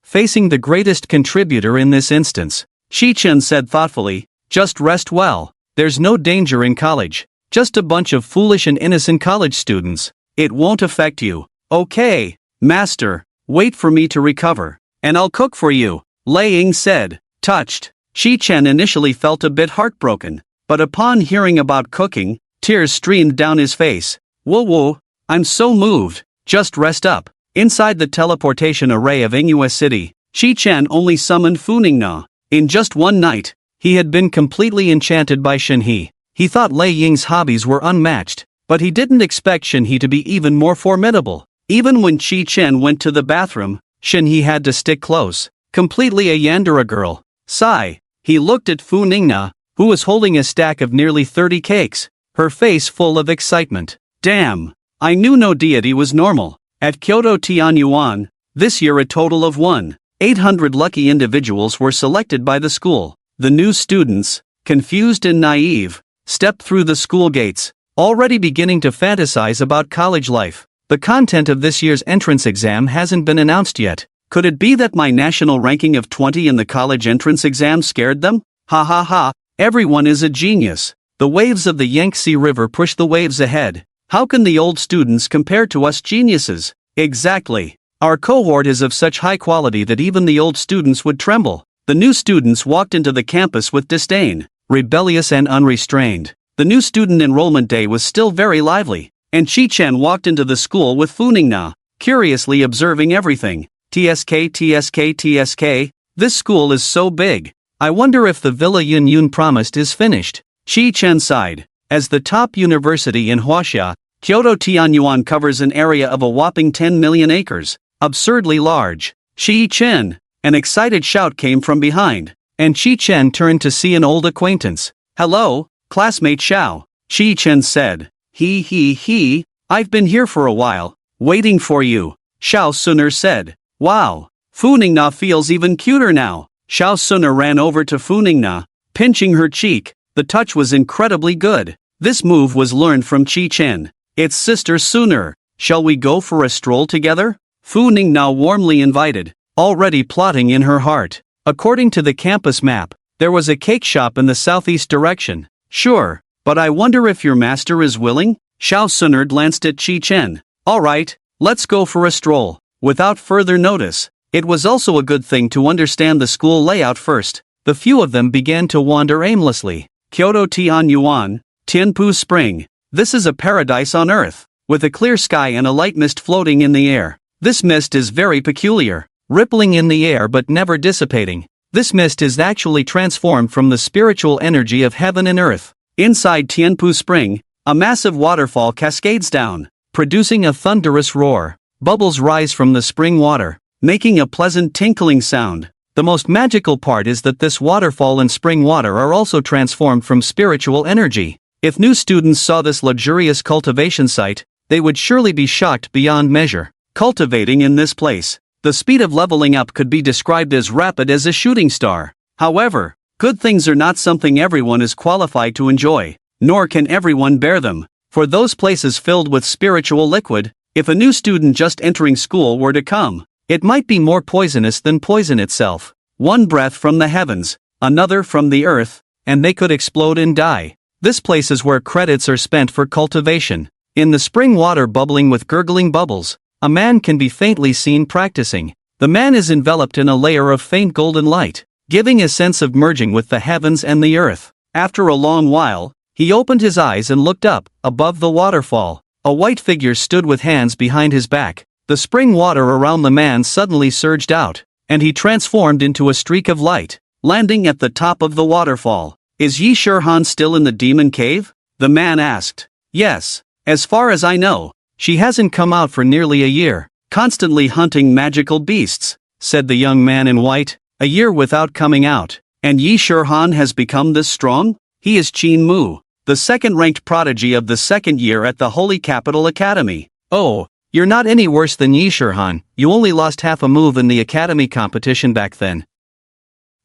Facing the greatest contributor in this instance, Chi-Chen said thoughtfully, just rest well. There's no danger in college. Just a bunch of foolish and innocent college students. It won't affect you. Okay, Master, wait for me to recover, and I'll cook for you, Lei Ying said, touched. Chi-Chen initially felt a bit heartbroken, but upon hearing about cooking, tears streamed down his face. Whoa, I'm so moved, just rest up. Inside the teleportation array of Ingyue City, Chi-Chen only summoned Fu Ning Na. In just one night, He had been completely enchanted by Shinhee. He thought Lei Ying's hobbies were unmatched, but he didn't expect Shinhee to be even more formidable. Even when Qi Chen went to the bathroom, Shinhee had to stick close. Completely a Yandere girl. Sigh. He looked at Fu Ningna, who was holding a stack of nearly 30 cakes, her face full of excitement. Damn. I knew no deity was normal. At Kyoto Tianyuan, this year a total of 1,800 lucky individuals were selected by the school. The new students, confused and naive, stepped through the school gates, already beginning to fantasize about college life. The content of this year's entrance exam hasn't been announced yet. Could it be that my national ranking of 20 in the college entrance exam scared them? Ha ha ha, everyone is a genius. The waves of the Yangtze River push the waves ahead. How can the old students compare to us geniuses? Exactly. Our cohort is of such high quality that even the old students would tremble. The new students walked into the campus with disdain, rebellious and unrestrained. The new student enrollment day was still very lively, and Qi Chen walked into the school with Fu Ningna, curiously observing everything. TSK TSK TSK, this school is so big. I wonder if the Villa Yun Yun promised is finished. Qi Chen sighed. As the top university in Huaxia, Kyoto Tianyuan covers an area of a whopping 10 million acres. Absurdly large. Qi Chen! An excited shout came from behind, and Qi Chen turned to see an old acquaintance. Hello, classmate Xiao, Qi Chen said. He, I've been here for a while, waiting for you, Xiao Suner said. Wow, Fu Ningna feels even cuter now. Xiao Suner ran over to Fu Ningna, pinching her cheek. The touch was incredibly good. This move was learned from Qi Chen. It's Sister Suner. Shall we go for a stroll together? Fu Ningna warmly invited, already plotting in her heart. According to the campus map, there was a cake shop in the southeast direction. Sure, but I wonder if your master is willing? Xiao Suner glanced at Qi Chen. Alright, let's go for a stroll. Without further notice, it was also a good thing to understand the school layout first. The few of them began to wander aimlessly. Kyoto Tianyuan, Tianpu Spring. This is a paradise on earth, with a clear sky and a light mist floating in the air. This mist is very peculiar, rippling in the air but never dissipating. This mist is actually transformed from the spiritual energy of heaven and earth. Inside Tianpu Spring, a massive waterfall cascades down, producing a thunderous roar. Bubbles rise from the spring water, making a pleasant tinkling sound. The most magical part is that this waterfall and spring water are also transformed from spiritual energy. If new students saw this luxurious cultivation site, they would surely be shocked beyond measure. Cultivating in this place, the speed of leveling up could be described as rapid as a shooting star. However, good things are not something everyone is qualified to enjoy, nor can everyone bear them. For those places filled with spiritual liquid, if a new student just entering school were to come, it might be more poisonous than poison itself. One breath from the heavens, another from the earth, and they could explode and die. This place is where credits are spent for cultivation. In the spring water bubbling with gurgling bubbles, a man can be faintly seen practicing. The man is enveloped in a layer of faint golden light, giving a sense of merging with the heavens and the earth. After a long while, he opened his eyes and looked up. Above the waterfall, a white figure stood with hands behind his back. The spring water around the man suddenly surged out, and he transformed into a streak of light, landing at the top of the waterfall. Is Yi Shurhan still in the demon cave? The man asked. Yes, as far as I know, she hasn't come out for nearly a year, constantly hunting magical beasts, said the young man in white. A year without coming out, and Yi Shurhan has become this strong? He is Qin Mu, the second-ranked prodigy of the second year at the Holy Capital Academy. Oh, you're not any worse than Yi Shurhan, you only lost half a move in the academy competition back then.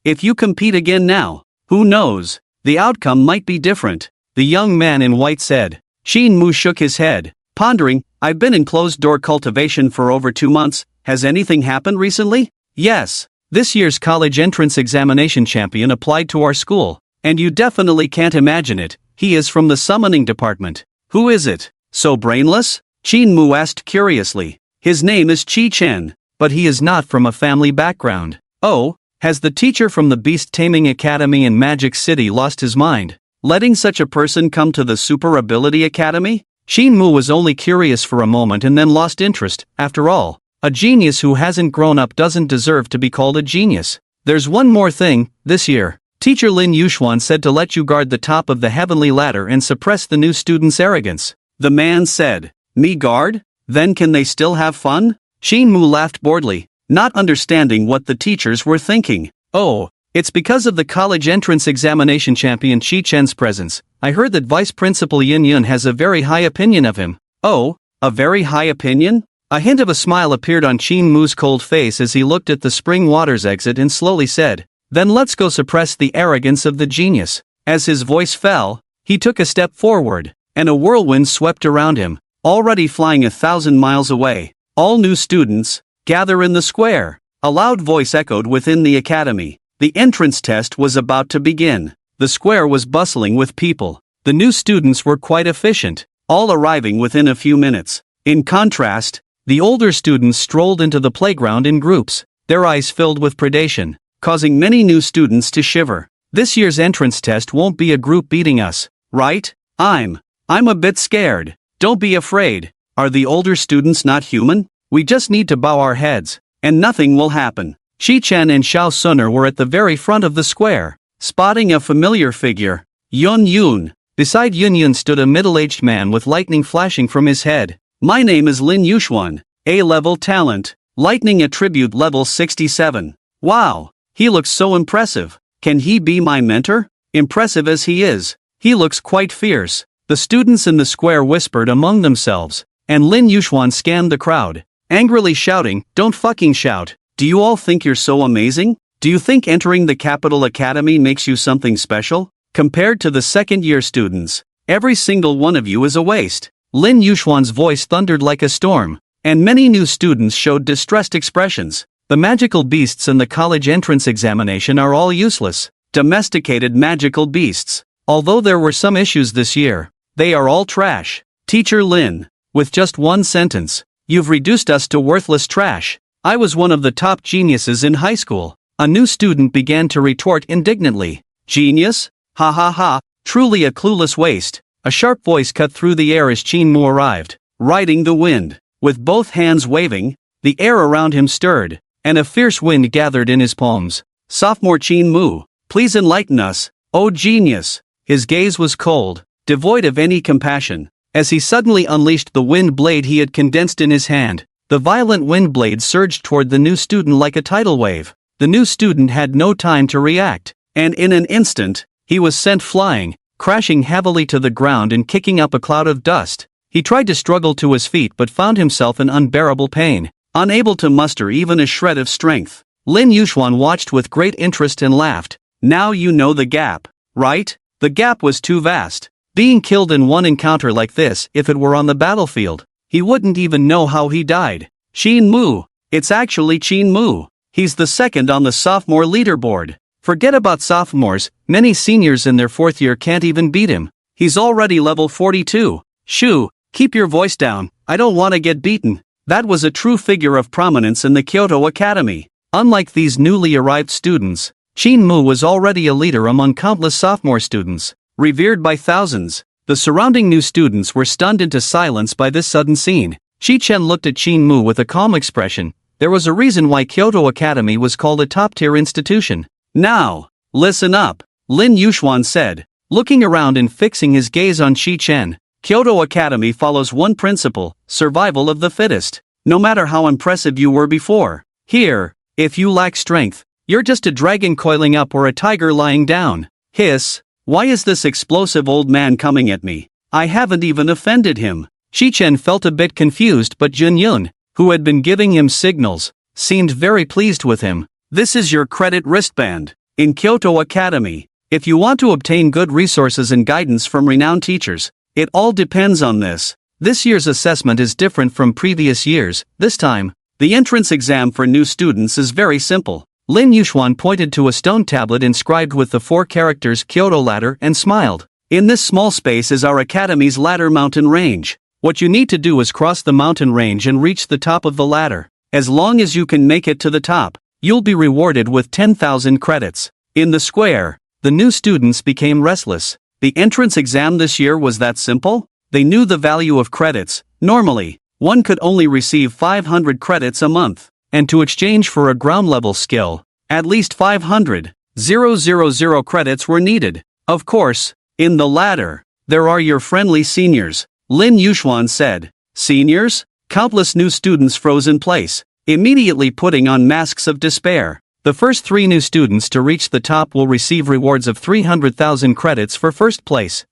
If you compete again now, who knows, the outcome might be different, the young man in white said. Qin Mu shook his head, pondering. I've been in closed-door cultivation for over 2 months, has anything happened recently? Yes, this year's college entrance examination champion applied to our school, and you definitely can't imagine it. He is from the summoning department. Who is it? So brainless? Qin Mu asked curiously. His name is Qi Chen, but he is not from a family background. Oh, has the teacher from the Beast Taming Academy in Magic City lost his mind, letting such a person come to the Super Ability Academy? Qin Mu was only curious for a moment and then lost interest. After all, a genius who hasn't grown up doesn't deserve to be called a genius. There's one more thing. This year, Teacher Lin Yuxuan said to let you guard the top of the heavenly ladder and suppress the new students' arrogance. The man said, "Me guard? Then can they still have fun?" Xin Mu laughed boredly, not understanding what the teachers were thinking. "Oh, it's because of the college entrance examination champion Qi Chen's presence. I heard that Vice Principal Yin Yun has a very high opinion of him." "Oh, a very high opinion?" A hint of a smile appeared on Qin Mu's cold face as he looked at the spring water's exit and slowly said, "Then let's go suppress the arrogance of the genius." As his voice fell, he took a step forward, and a whirlwind swept around him, already flying 1,000 miles away. "All new students, gather in the square." A loud voice echoed within the academy. The entrance test was about to begin. The square was bustling with people. The new students were quite efficient, all arriving within a few minutes. In contrast, the older students strolled into the playground in groups, their eyes filled with predation, causing many new students to shiver. "This year's entrance test won't be a group beating us, right? I'm a bit scared." "Don't be afraid. Are the older students not human? We just need to bow our heads, and nothing will happen." Shi Chen and Xiao Suner were at the very front of the square, spotting a familiar figure, Yun Yun. Beside Yun Yun stood a middle-aged man with lightning flashing from his head. "My name is Lin Yuxuan, A-level talent, lightning attribute level 67. Wow, he looks so impressive. Can he be my mentor? Impressive as he is, he looks quite fierce." The students in the square whispered among themselves, and Lin Yuxuan scanned the crowd, angrily shouting, "Don't fucking shout. Do you all think you're so amazing? Do you think entering the Capital Academy makes you something special? Compared to the second-year students, every single one of you is a waste." Lin Yuxuan's voice thundered like a storm, and many new students showed distressed expressions. "The magical beasts in the college entrance examination are all useless. Domesticated magical beasts. Although there were some issues this year, they are all trash. Teacher Lin, with just one sentence, you've reduced us to worthless trash. I was one of the top geniuses in high school." A new student began to retort indignantly. "Genius? Ha ha ha, truly a clueless waste." A sharp voice cut through the air as Qin Mu arrived, riding the wind. With both hands waving, the air around him stirred, and a fierce wind gathered in his palms. "Sophomore Qin Mu, please enlighten us, oh genius." His gaze was cold, devoid of any compassion, as he suddenly unleashed the wind blade he had condensed in his hand. The violent wind blade surged toward the new student like a tidal wave. The new student had no time to react, and in an instant, he was sent flying, crashing heavily to the ground and kicking up a cloud of dust. He tried to struggle to his feet but found himself in unbearable pain, unable to muster even a shred of strength. Lin Yuxuan watched with great interest and laughed. "Now you know the gap, right? The gap was too vast. Being killed in one encounter like this, if it were on the battlefield, he wouldn't even know how he died." "Qin Mu, it's actually Qin Mu. He's the second on the sophomore leaderboard. Forget about sophomores, many seniors in their fourth year can't even beat him. He's already level 42. Shoo, keep your voice down, I don't want to get beaten." That was a true figure of prominence in the Kyoto Academy. Unlike these newly arrived students, Qin Mu was already a leader among countless sophomore students, revered by thousands. The surrounding new students were stunned into silence by this sudden scene. Shi Chen looked at Qin Mu with a calm expression. There was a reason why Kyoto Academy was called a top-tier institution. "Now, listen up," Lin Yuxuan said, looking around and fixing his gaze on Shi Chen. "Kyoto Academy follows one principle, survival of the fittest. No matter how impressive you were before, here, if you lack strength, you're just a dragon coiling up or a tiger lying down." Hiss. Why is this explosive old man coming at me? I haven't even offended him. Shi Chen felt a bit confused, but Jun Yun, who had been giving him signals, seemed very pleased with him. "This is your credit wristband. In Kyoto Academy, if you want to obtain good resources and guidance from renowned teachers, it all depends on this. This year's assessment is different from previous years. This time, the entrance exam for new students is very simple." Lin Yuxuan pointed to a stone tablet inscribed with the 4 characters Kyoto Ladder and smiled. "In this small space is our academy's ladder mountain range. What you need to do is cross the mountain range and reach the top of the ladder. As long as you can make it to the top, you'll be rewarded with 10,000 credits." In the square, the new students became restless. The entrance exam this year was that simple? They knew the value of credits. Normally, one could only receive 500 credits a month, and to exchange for a ground-level skill, at least 500. 000 credits were needed. Of course, in the latter, there are your friendly seniors, Lin Yuxuan said. Seniors? Countless new students froze in place, immediately putting on masks of despair. The first 3 new students to reach the top will receive rewards of 300,000 credits for first place,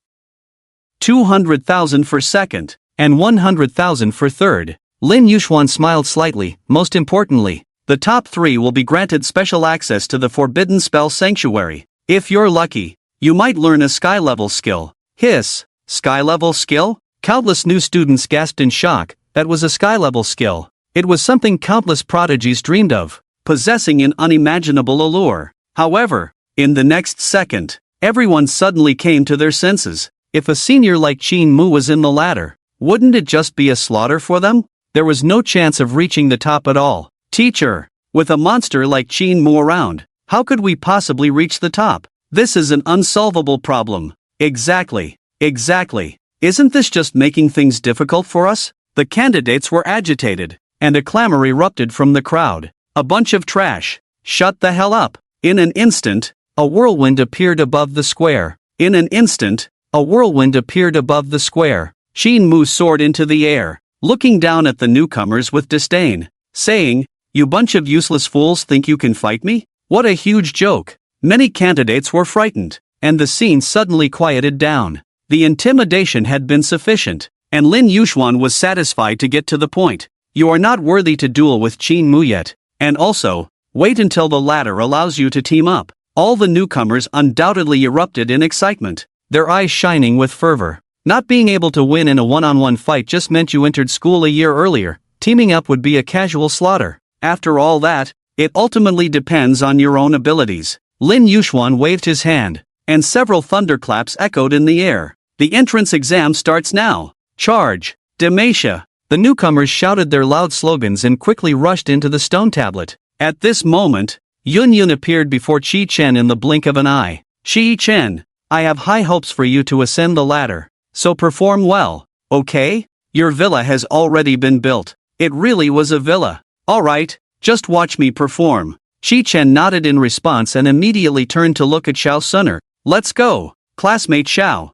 200,000 for second, and 100,000 for third. Lin Yuxuan smiled slightly. Most importantly, the top 3 will be granted special access to the Forbidden Spell Sanctuary. If you're lucky, you might learn a sky-level skill. Hiss! Sky-level skill? Countless new students gasped in shock. That was a sky-level skill. It was something countless prodigies dreamed of, possessing an unimaginable allure. However, in the next second, everyone suddenly came to their senses. If a senior like Qin Mu was in the ladder, wouldn't it just be a slaughter for them? There was no chance of reaching the top at all. Teacher, with a monster like Qin Mu around, how could we possibly reach the top? This is an unsolvable problem. Exactly. Isn't this just making things difficult for us? The candidates were agitated, and a clamor erupted from the crowd. A bunch of trash. Shut the hell up. In an instant, a whirlwind appeared above the square. Qin Mu soared into the air, looking down at the newcomers with disdain, saying, "You bunch of useless fools think you can fight me? What a huge joke." Many candidates were frightened, and the scene suddenly quieted down. The intimidation had been sufficient, and Lin Yuxuan was satisfied to get to the point. You are not worthy to duel with Qin Mu yet, and also, wait until the ladder allows you to team up. All the newcomers undoubtedly erupted in excitement, their eyes shining with fervor. Not being able to win in a one-on-one fight just meant you entered school a year earlier. Teaming up would be a casual slaughter. After all that, it ultimately depends on your own abilities. Lin Yuxuan waved his hand, and several thunderclaps echoed in the air. The entrance exam starts now. Charge! Demacia! The newcomers shouted their loud slogans and quickly rushed into the stone tablet. At this moment, Yun appeared before Qi Chen in the blink of an eye. Qi Chen, I have high hopes for you to ascend the ladder. So perform well, okay? Your villa has already been built. It really was a villa. Alright, just watch me perform. Qi Chen nodded in response and immediately turned to look at Xiao Sunner. Let's go, classmate Xiao.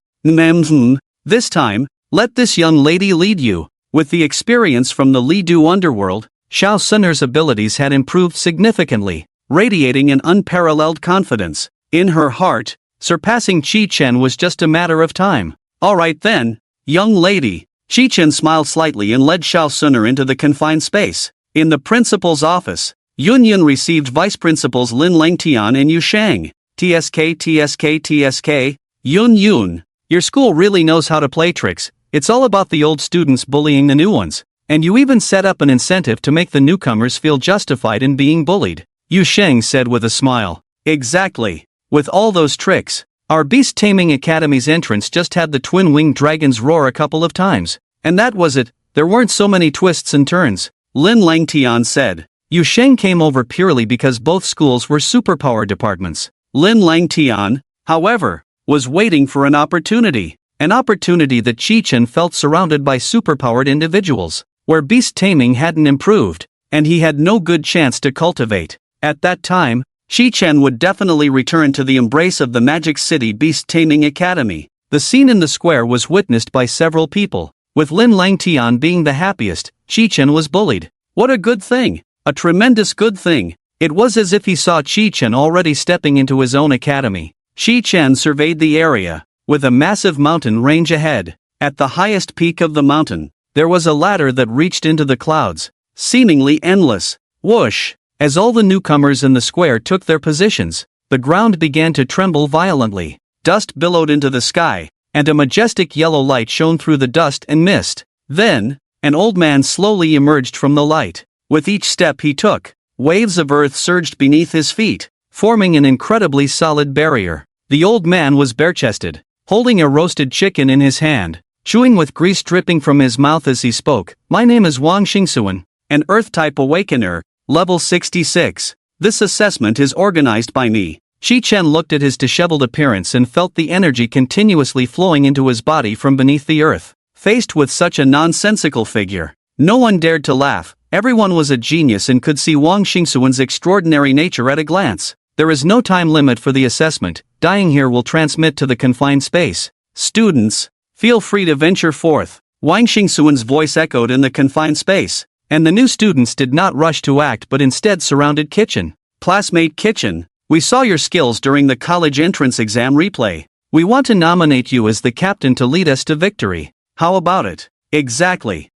This time, let this young lady lead you. With the experience from the Lidu underworld, Xiao Sunner's abilities had improved significantly, radiating an unparalleled confidence. In her heart, surpassing Qi Chen was just a matter of time. Alright then, young lady. Qi Chen smiled slightly and led Xiao Sunner into the confined space. In the principal's office, Yun received vice principals Lin Langtian and Yu Shang. TSK. Yun. Your school really knows how to play tricks. It's all about the old students bullying the new ones. And you even set up an incentive to make the newcomers feel justified in being bullied. Yu Sheng said with a smile. Exactly. With all those tricks, our Beast Taming Academy's entrance just had the twin-winged dragons roar a couple of times. And that was it. There weren't so many twists and turns. Lin Langtian said. Yu Sheng came over purely because both schools were superpower departments. Lin Langtian, however, was waiting for an opportunity that Qi Chen felt surrounded by superpowered individuals, where beast taming hadn't improved, and he had no good chance to cultivate. At that time, Qi Chen would definitely return to the embrace of the Magic City Beast Taming Academy. The scene in the square was witnessed by several people. With Lin Langtian being the happiest, Qi Chen was bullied. What a good thing! A tremendous good thing! It was as if he saw Qi Chen already stepping into his own academy. Qi Chen surveyed the area, with a massive mountain range ahead. At the highest peak of the mountain, there was a ladder that reached into the clouds, seemingly endless. Whoosh! As all the newcomers in the square took their positions, the ground began to tremble violently. Dust billowed into the sky, and a majestic yellow light shone through the dust and mist. Then, an old man slowly emerged from the light. With each step he took, waves of earth surged beneath his feet, forming an incredibly solid barrier. The old man was bare-chested, holding a roasted chicken in his hand, chewing with grease dripping from his mouth as he spoke. My name is Wang Xingsuan, an Earth-type Awakener, level 66. This assessment is organized by me. Qi Chen looked at his disheveled appearance and felt the energy continuously flowing into his body from beneath the earth. Faced with such a nonsensical figure, no one dared to laugh. Everyone was a genius and could see Wang Xingsuan's extraordinary nature at a glance. There is no time limit for the assessment. Dying here will transmit to the confined space. Students, feel free to venture forth. Wang Xingsuan's voice echoed in the confined space, and the new students did not rush to act but instead surrounded Kitchen. Classmate Kitchen, we saw your skills during the college entrance exam replay. We want to nominate you as the captain to lead us to victory. How about it? Exactly.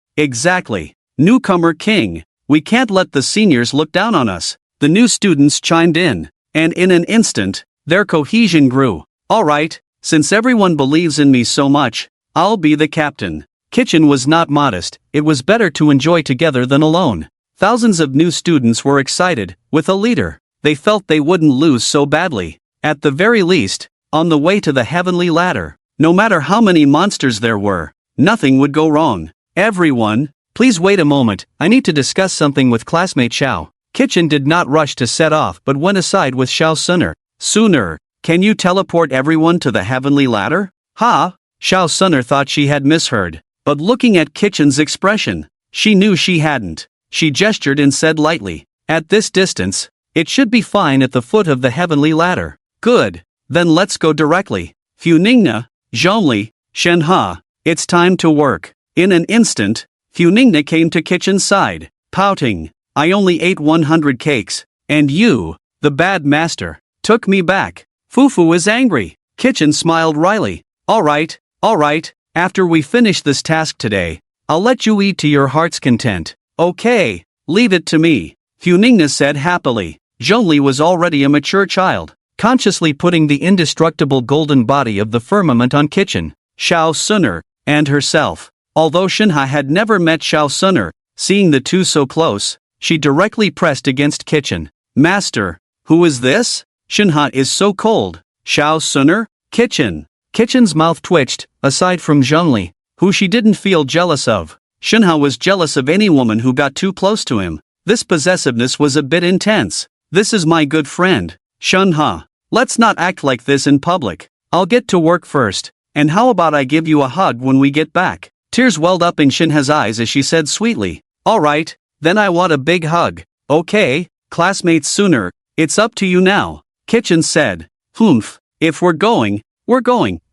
Newcomer King, we can't let the seniors look down on us. The new students chimed in, and in an instant, their cohesion grew. Alright, since everyone believes in me so much, I'll be the captain. Kitchen was not modest, it was better to enjoy together than alone. Thousands of new students were excited, with a leader. They felt they wouldn't lose so badly. At the very least, on the way to the heavenly ladder, no matter how many monsters there were, nothing would go wrong. Everyone, please wait a moment, I need to discuss something with classmate Xiao. Kitchen did not rush to set off but went aside with Xiao Suner. Suner, can you teleport everyone to the heavenly ladder? Ha! Xiao Suner thought she had misheard. But looking at Kitchen's expression, she knew she hadn't. She gestured and said lightly, at this distance, it should be fine at the foot of the heavenly ladder. Good, then let's go directly. Funingna, Zhongli, Shenhe, it's time to work. In an instant, Funingna came to Kitchen's side, pouting, I only ate 100 cakes, and you, the bad master, took me back. Fufu is angry. Kitchen smiled wryly. Alright, after we finish this task today, I'll let you eat to your heart's content. Okay, leave it to me, Funingna said happily. Zhongli was already a mature child, consciously putting the indestructible golden body of the firmament on Kitchen, Xiao Suner, and herself. Although Shenhe had never met Xiao Suner, seeing the two so close, she directly pressed against Kitchen. Master, who is this? Shenhe is so cold. Xiao Suner? Kitchen's mouth twitched. Aside from Zhongli, who she didn't feel jealous of, Shenhe was jealous of any woman who got too close to him. This possessiveness was a bit intense. This is my good friend, Shenhe. Let's not act like this in public. I'll get to work first, and how about I give you a hug when we get back? Tears welled up in Shenhe's eyes as she said sweetly, alright, then I want a big hug. Okay, classmate Suner, it's up to you now, Kitchen said. Humph, if we're going.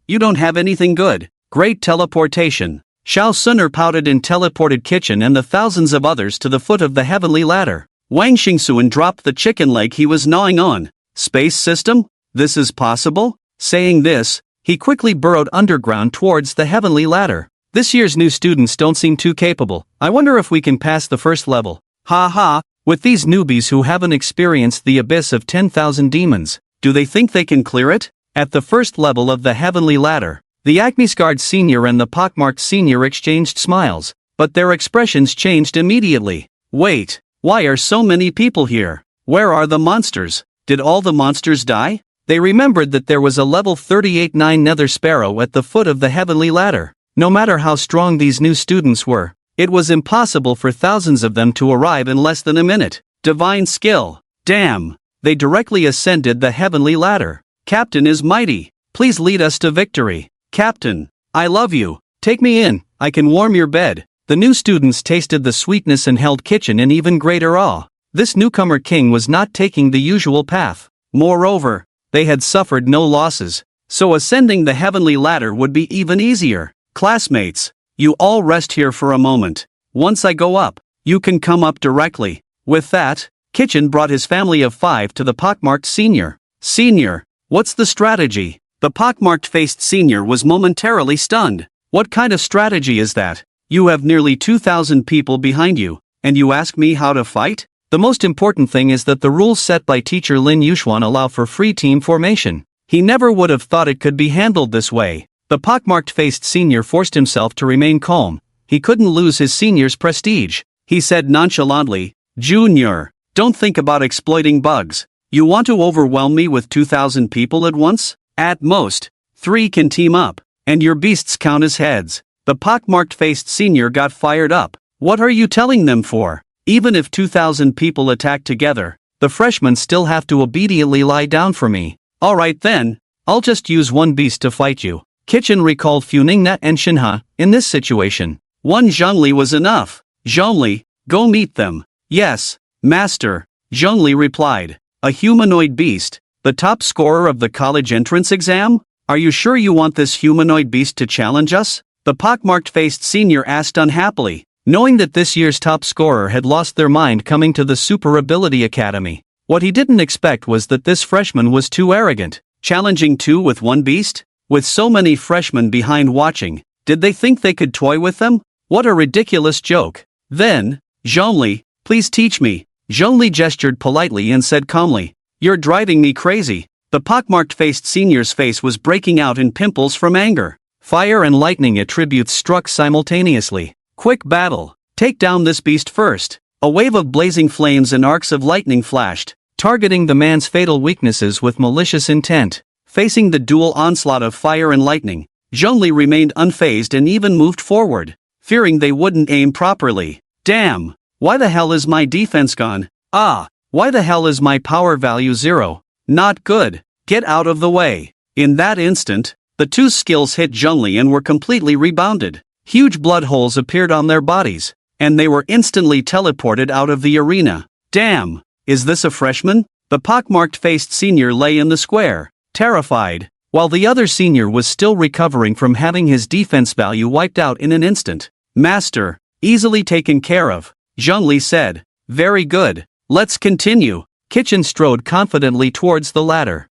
You don't have anything good. Great teleportation. Xiao Suner pouted and teleported Kitchen and the thousands of others to the foot of the heavenly ladder. Wang Xingsuan dropped the chicken leg he was gnawing on. Space system? This is possible? Saying this, he quickly burrowed underground towards the heavenly ladder. This year's new students don't seem too capable. I wonder if we can pass the first level. Ha ha, with these newbies who haven't experienced the abyss of 10,000 demons, do they think they can clear it? At the first level of the heavenly ladder, the acne-scarred senior and the pockmarked senior exchanged smiles, but their expressions changed immediately. Wait, why are so many people here? Where are the monsters? Did all the monsters die? They remembered that there was a level 38-9 nether sparrow at the foot of the heavenly ladder. No matter how strong these new students were, it was impossible for thousands of them to arrive in less than a minute. Divine skill. Damn. They directly ascended the heavenly ladder. Captain is mighty. Please lead us to victory. Captain, I love you. Take me in, I can warm your bed. The new students tasted the sweetness and held Kitchen in even greater awe. This newcomer king was not taking the usual path. Moreover, they had suffered no losses, so ascending the heavenly ladder would be even easier. Classmates, you all rest here for a moment. Once I go up, you can come up directly. With that, Kitchen brought his family of 5 to the pockmarked senior. Senior, what's the strategy? The pockmarked-faced senior was momentarily stunned. What kind of strategy is that? You have nearly 2,000 people behind you, and you ask me how to fight? The most important thing is that the rules set by teacher Lin Yuxuan allow for free team formation. He never would have thought it could be handled this way. The pockmarked-faced senior forced himself to remain calm. He couldn't lose his senior's prestige. He said nonchalantly, Junior, don't think about exploiting bugs. You want to overwhelm me with 2,000 people at once? At most, 3 can team up, and your beasts count as heads. The pockmarked-faced senior got fired up. What are you telling them for? Even if 2,000 people attack together, the freshmen still have to obediently lie down for me. Alright then, I'll just use one beast to fight you. Kitchen recalled Funingna and Shenhe. In this situation, one Zhongli was enough. Zhongli, go meet them. Yes, master, Zhongli replied. A humanoid beast? The top scorer of the college entrance exam? Are you sure you want this humanoid beast to challenge us? The pockmarked-faced senior asked unhappily, knowing that this year's top scorer had lost their mind coming to the Super Ability Academy. What he didn't expect was that this freshman was too arrogant, challenging two with one beast? With so many freshmen behind watching, did they think they could toy with them? What a ridiculous joke. Then, Zhongli, please teach me. Zhongli gestured politely and said calmly, "You're driving me crazy." The pockmarked-faced senior's face was breaking out in pimples from anger. Fire and lightning attributes struck simultaneously. Quick battle. Take down this beast first. A wave of blazing flames and arcs of lightning flashed, targeting the man's fatal weaknesses with malicious intent. Facing the dual onslaught of fire and lightning, Zhongli remained unfazed and even moved forward, fearing they wouldn't aim properly. Damn! Why the hell is my defense gone? Why the hell is my power value 0? Not good. Get out of the way. In that instant, the two skills hit Zhongli and were completely rebounded. Huge blood holes appeared on their bodies, and they were instantly teleported out of the arena. Damn! Is this a freshman? The pockmarked-faced senior lay in the square, terrified, while the other senior was still recovering from having his defense value wiped out in an instant. Master, easily taken care of, Zhongli said. Very good. Let's continue. Kitchen strode confidently towards the ladder.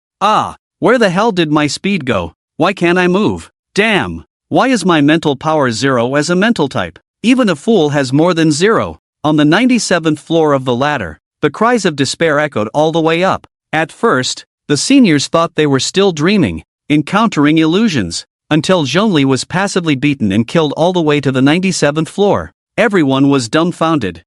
Where the hell did my speed go? Why can't I move? Damn! Why is my mental power 0 as a mental type? Even a fool has more than 0. On the 97th floor of the ladder, the cries of despair echoed all the way up. At first, the seniors thought they were still dreaming, encountering illusions, until Zhongli was passively beaten and killed all the way to the 97th floor. Everyone was dumbfounded.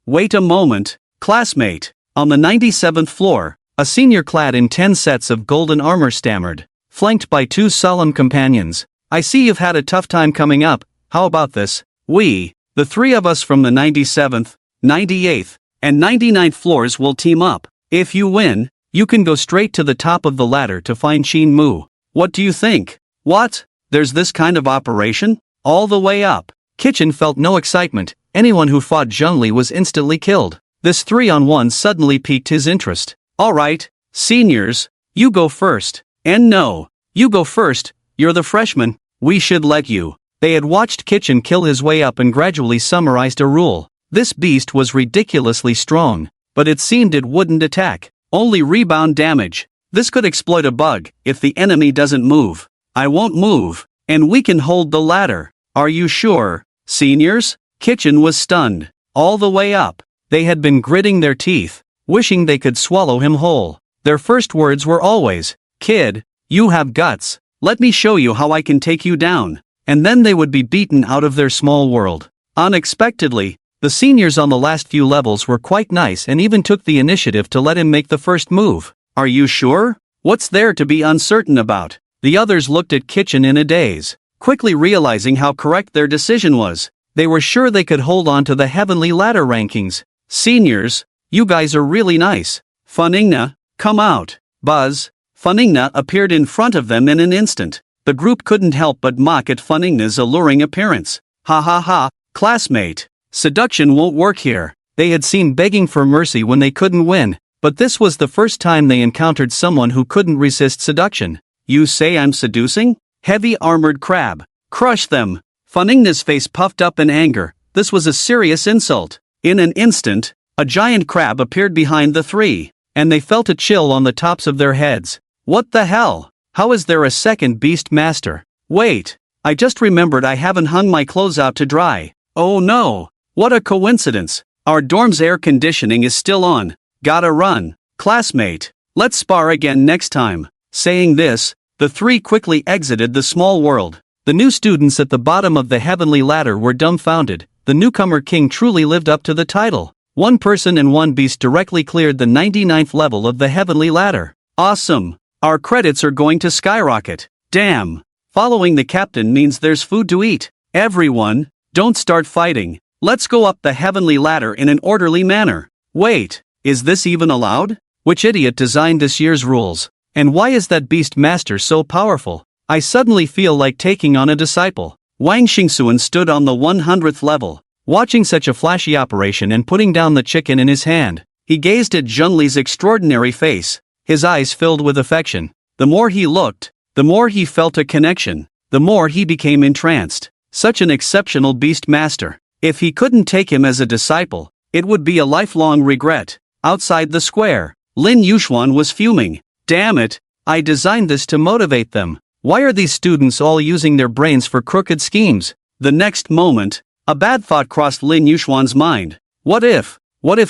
Wait a moment, classmate. On the 97th floor, a senior clad in 10 sets of golden armor stammered, flanked by two solemn companions. I see you've had a tough time coming up. How about this? We, the three of us from the 97th, 98th, and 99th floors will team up. If you win, you can go straight to the top of the ladder to find Qin Mu. What do you think? What? There's this kind of operation? All the way up. Kitchen felt no excitement. Anyone who fought Zhongli was instantly killed. This 3-on-1 suddenly piqued his interest. Alright, seniors, you go first. And no, you go first, you're the freshman, we should let you. They had watched Kitchen kill his way up and gradually summarized a rule. This beast was ridiculously strong, but it seemed it wouldn't attack, only rebound damage. This could exploit a bug if the enemy doesn't move. I won't move, and we can hold the ladder. Are you sure, seniors? Kitchen was stunned. All the way up, they had been gritting their teeth, wishing they could swallow him whole. Their first words were always, "Kid, you have guts. Let me show you how I can take you down." And then they would be beaten out of their small world. Unexpectedly, the seniors on the last few levels were quite nice and even took the initiative to let him make the first move. Are you sure? What's there to be uncertain about? The others looked at Kitchen in a daze, quickly realizing how correct their decision was. They were sure they could hold on to the heavenly ladder rankings. Seniors, you guys are really nice. Funingna, come out. Buzz. Funingna appeared in front of them in an instant. The group couldn't help but mock at Funingna's alluring appearance. Ha ha ha, classmate. Seduction won't work here. They had seen begging for mercy when they couldn't win, but this was the first time they encountered someone who couldn't resist seduction. You say I'm seducing? Heavy armored crab. Crush them. Funingna's face puffed up in anger. This was a serious insult. In an instant, a giant crab appeared behind the three, and they felt a chill on the tops of their heads. What the hell? How is there a second beast master? Wait, I just remembered I haven't hung my clothes out to dry. Oh no, what a coincidence. Our dorm's air conditioning is still on. Gotta run. Classmate, let's spar again next time. Saying this, the three quickly exited the small world. The new students at the bottom of the heavenly ladder were dumbfounded. The newcomer king truly lived up to the title. One person and one beast directly cleared the 99th level of the heavenly ladder. Awesome. Our credits are going to skyrocket. Damn. Following the captain means there's food to eat. Everyone, don't start fighting. Let's go up the heavenly ladder in an orderly manner. Wait, is this even allowed? Which idiot designed this year's rules? And why is that beast master so powerful? I suddenly feel like taking on a disciple. Wang Xingxuan stood on the 100th level, watching such a flashy operation and putting down the chicken in his hand. He gazed at Zhengli's extraordinary face. His eyes filled with affection. The more he looked, the more he felt a connection. The more he became entranced. Such an exceptional beast master. If he couldn't take him as a disciple, it would be a lifelong regret. Outside the square, Lin Yuxuan was fuming. Damn it, I designed this to motivate them. Why are these students all using their brains for crooked schemes? The next moment, a bad thought crossed Lin Yuxuan's mind. What if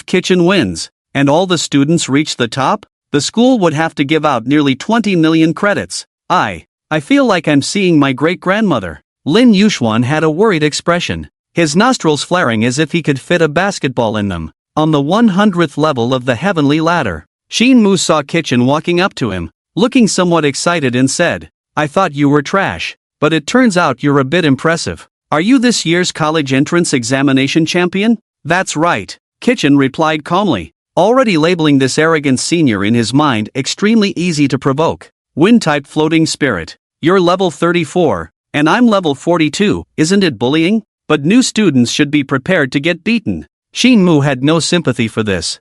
Kitchen wins, and all the students reach the top? The school would have to give out nearly 20 million credits. I feel like I'm seeing my great-grandmother. Lin Yuxuan had a worried expression, his nostrils flaring as if he could fit a basketball in them. On the 100th level of the heavenly ladder, Shinmu saw Kitchen walking up to him, looking somewhat excited and said, I thought you were trash, but it turns out you're a bit impressive. Are you this year's college entrance examination champion? That's right, Kitchen replied calmly, already labeling this arrogant senior in his mind extremely easy to provoke. Wind-type floating spirit. You're level 34, and I'm level 42, isn't it bullying? But new students should be prepared to get beaten. Shinmu had no sympathy for this.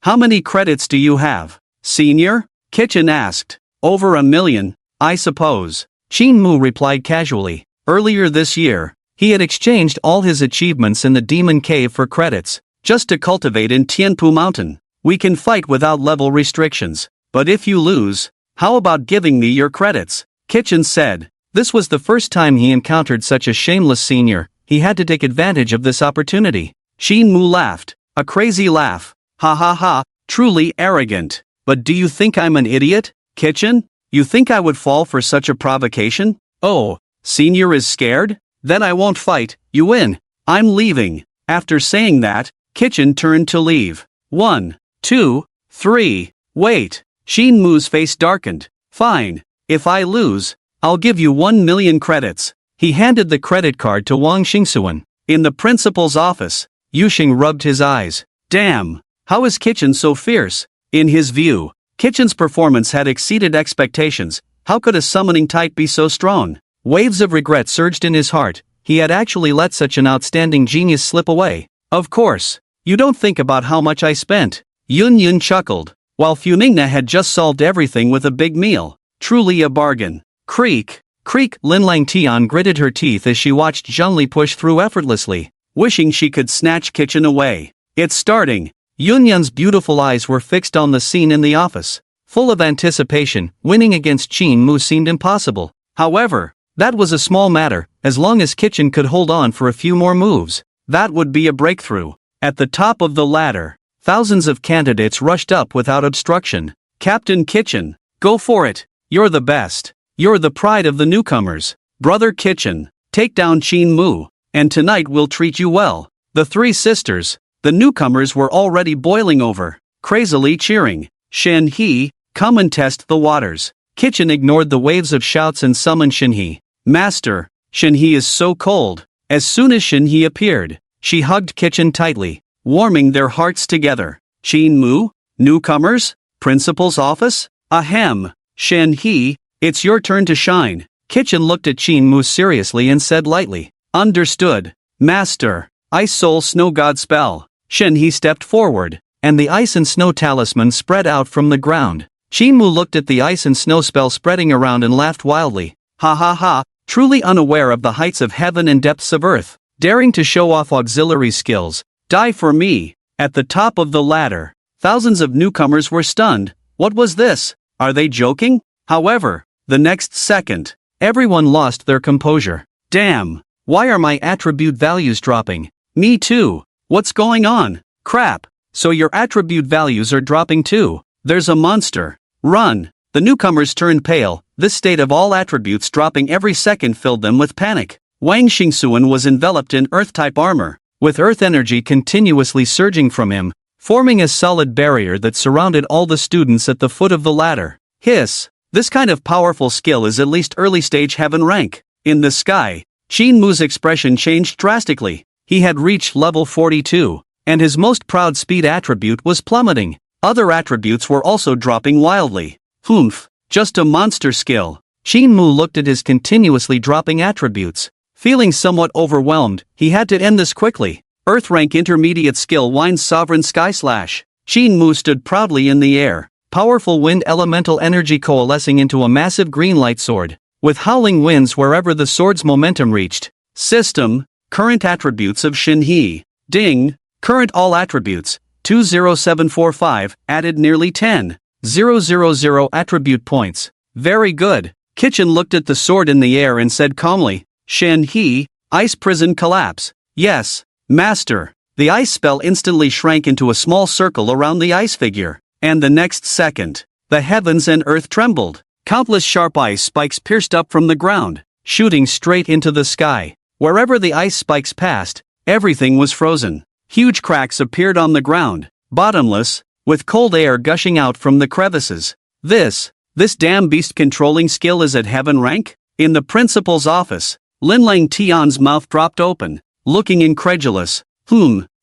How many credits do you have? Senior? Kitchen asked. Over 1 million, I suppose. Shinmu replied casually. Earlier this year, he had exchanged all his achievements in the Demon Cave for credits, just to cultivate in Tianpu Mountain. We can fight without level restrictions, but if you lose, how about giving me your credits? Kitchen said. This was the first time he encountered such a shameless senior. He had to take advantage of this opportunity. Shinmu laughed. A crazy laugh. Ha ha ha, truly arrogant. But do you think I'm an idiot, Kitchen? You think I would fall for such a provocation? Oh, senior is scared? Then I won't fight, you win. I'm leaving. After saying that, Kitchen turned to leave. 1, 2, 3, wait. Shinmu's face darkened. Fine. If I lose, I'll give you 1 million credits. He handed the credit card to Wang Xingsuan. In the principal's office, Yuxing rubbed his eyes. Damn, how is Kitchen so fierce? In his view, Kitchen's performance had exceeded expectations. How could a summoning type be so strong? Waves of regret surged in his heart. He had actually let such an outstanding genius slip away. Of course, you don't think about how much I spent. Yun chuckled. While Funingna had just solved everything with a big meal. Truly a bargain. Creak, creak. Lin Langtian gritted her teeth as she watched Zhengli push through effortlessly, wishing she could snatch Kitchen away. It's starting. Yunyun's beautiful eyes were fixed on the scene in the office. Full of anticipation, winning against Qin Mu seemed impossible. However, that was a small matter, as long as Kitchen could hold on for a few more moves. That would be a breakthrough. At the top of the ladder, thousands of candidates rushed up without obstruction. Captain Kitchen, go for it. You're the best. You're the pride of the newcomers. Brother Kitchen, take down Qin Mu, and tonight we'll treat you well. The three sisters, the newcomers, were already boiling over, crazily cheering. Shen He, come and test the waters. Kitchen ignored the waves of shouts and summoned Shen He. Master, Shen He is so cold. As soon as Shen He appeared, she hugged Kitchen tightly, warming their hearts together. Qin Mu? Newcomers? Principal's office? Ahem. Shen He, it's your turn to shine. Kitchen looked at Qin Mu seriously and said lightly. Understood. Master. Ice Soul Snow God spell. Shen He stepped forward, and the ice and snow talisman spread out from the ground. Qin Mu looked at the ice and snow spell spreading around and laughed wildly. Ha ha ha, truly unaware of the heights of heaven and depths of earth, daring to show off auxiliary skills. Die for me. At the top of the ladder, thousands of newcomers were stunned. What was this? Are they joking? However, the next second, everyone lost their composure. Damn, why are my attribute values dropping? Me too. What's going on? Crap. So your attribute values are dropping too. There's a monster. Run. The newcomers turned pale. This state of all attributes dropping every second filled them with panic. Wang Xingsuan was enveloped in earth-type armor, with earth energy continuously surging from him, forming a solid barrier that surrounded all the students at the foot of the ladder. Hiss. This kind of powerful skill is at least early-stage heaven rank. In the sky, Qin Mu's expression changed drastically. He had reached level 42, and his most proud speed attribute was plummeting. Other attributes were also dropping wildly. Humph, just a monster skill. Qin Mu looked at his continuously dropping attributes. Feeling somewhat overwhelmed, he had to end this quickly. Earth rank intermediate skill winds sovereign sky slash. Shin Mu stood proudly in the air, powerful wind elemental energy coalescing into a massive green light sword, with howling winds wherever the sword's momentum reached. System, current attributes of Shin He. Ding, current all attributes, 20745, added nearly 10,000 attribute points. Very good. Kitchen looked at the sword in the air and said calmly, Shin He, ice prison collapse. Yes, master. The ice spell instantly shrank into a small circle around the ice figure, and the next second, the heavens and earth trembled. Countless sharp ice spikes pierced up from the ground, shooting straight into the sky. Wherever the ice spikes passed, everything was frozen. Huge cracks appeared on the ground, bottomless, with cold air gushing out from the crevices. This damn beast controlling skill is at heaven rank? In the principal's office, Lin Lang Tian's mouth dropped open, looking incredulous.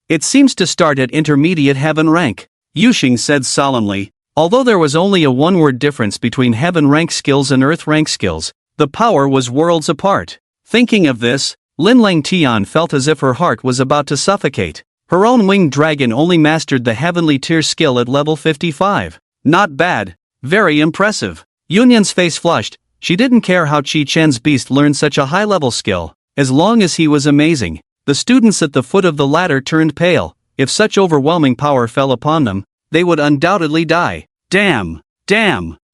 It seems to start at intermediate heaven rank, Yuxing said solemnly. Although there was only a one-word difference between heaven rank skills and earth rank skills, the power was worlds apart. Thinking of this, Lin Lang Tian felt as if her heart was about to suffocate. Her own winged dragon only mastered the heavenly tier skill at level 55. Not bad. Very impressive. Yunyan's face flushed. She didn't care how Qi Chen's beast learned such a high-level skill, as long as he was amazing. The students at the foot of the ladder turned pale. If such overwhelming power fell upon them, they would undoubtedly die. Damn.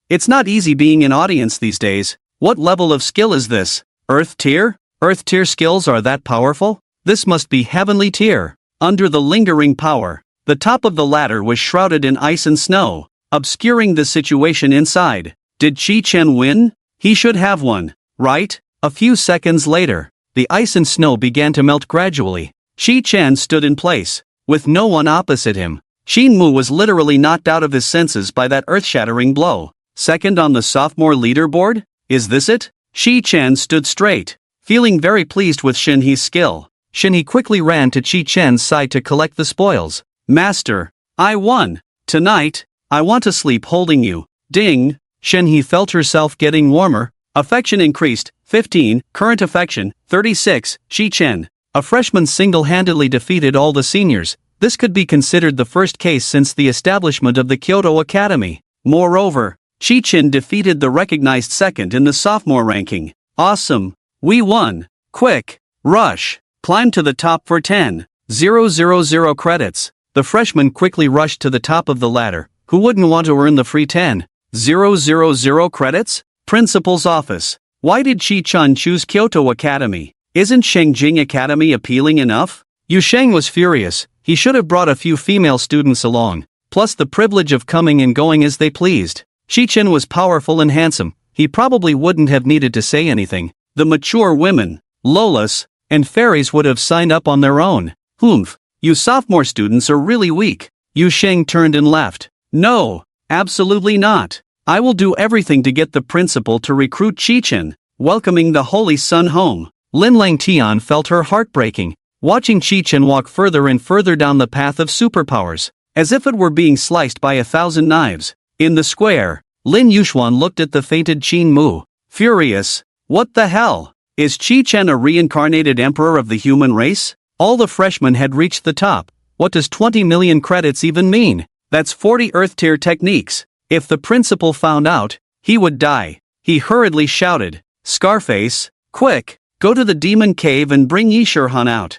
It's not easy being an audience these days. What level of skill is this? Earth tier? Earth tier skills are that powerful? This must be heavenly tier. Under the lingering power, the top of the ladder was shrouded in ice and snow, obscuring the situation inside. Did Qi Chen win? He should have won, right? A few seconds later, the ice and snow began to melt gradually. Qi Chen stood in place, with no one opposite him. Shin Mu was literally knocked out of his senses by that earth-shattering blow. Second on the sophomore leaderboard? Is this it? Qi Chen stood straight, feeling very pleased with Shin He's skill. Shin He quickly ran to Qi Chen's side to collect the spoils. Master, I won. Tonight, I want to sleep holding you. Ding. Shin He felt herself getting warmer. Affection increased, 15, current affection, 36, Qi Chen. A freshman single-handedly defeated all the seniors. This could be considered the first case since the establishment of the Kyoto Academy. Moreover, Qi Chen defeated the recognized second in the sophomore ranking. Awesome. We won. Quick. Rush. Climb to the top for 10,000 credits. The freshman quickly rushed to the top of the ladder. Who wouldn't want to earn the free 10,000 credits? Principal's office. Why did Qi Chen choose Kyoto Academy? Isn't Shengjing Academy appealing enough? Yu Sheng was furious. He should have brought a few female students along, plus the privilege of coming and going as they pleased. Qi Chen was powerful and handsome. He probably wouldn't have needed to say anything. The mature women, Lolas, and fairies would have signed up on their own. You sophomore students are really weak. Yu Sheng turned and left. No, absolutely not. I will do everything to get the principal to recruit Qi Chen, welcoming the Holy Sun home. Lin Lang Tian felt her heart breaking, watching Qi Chen walk further and further down the path of superpowers, as if it were being sliced by 1,000 knives. In the square, Lin Yuxuan looked at the fainted Qin Mu, furious. What the hell? Is Qi Chen a reincarnated emperor of the human race? All the freshmen had reached the top. What does 20 million credits even mean? That's 40 Earth tier techniques. If the principal found out, he would die. He hurriedly shouted, Scarface, quick, go to the demon cave and bring Yi Shirhan out.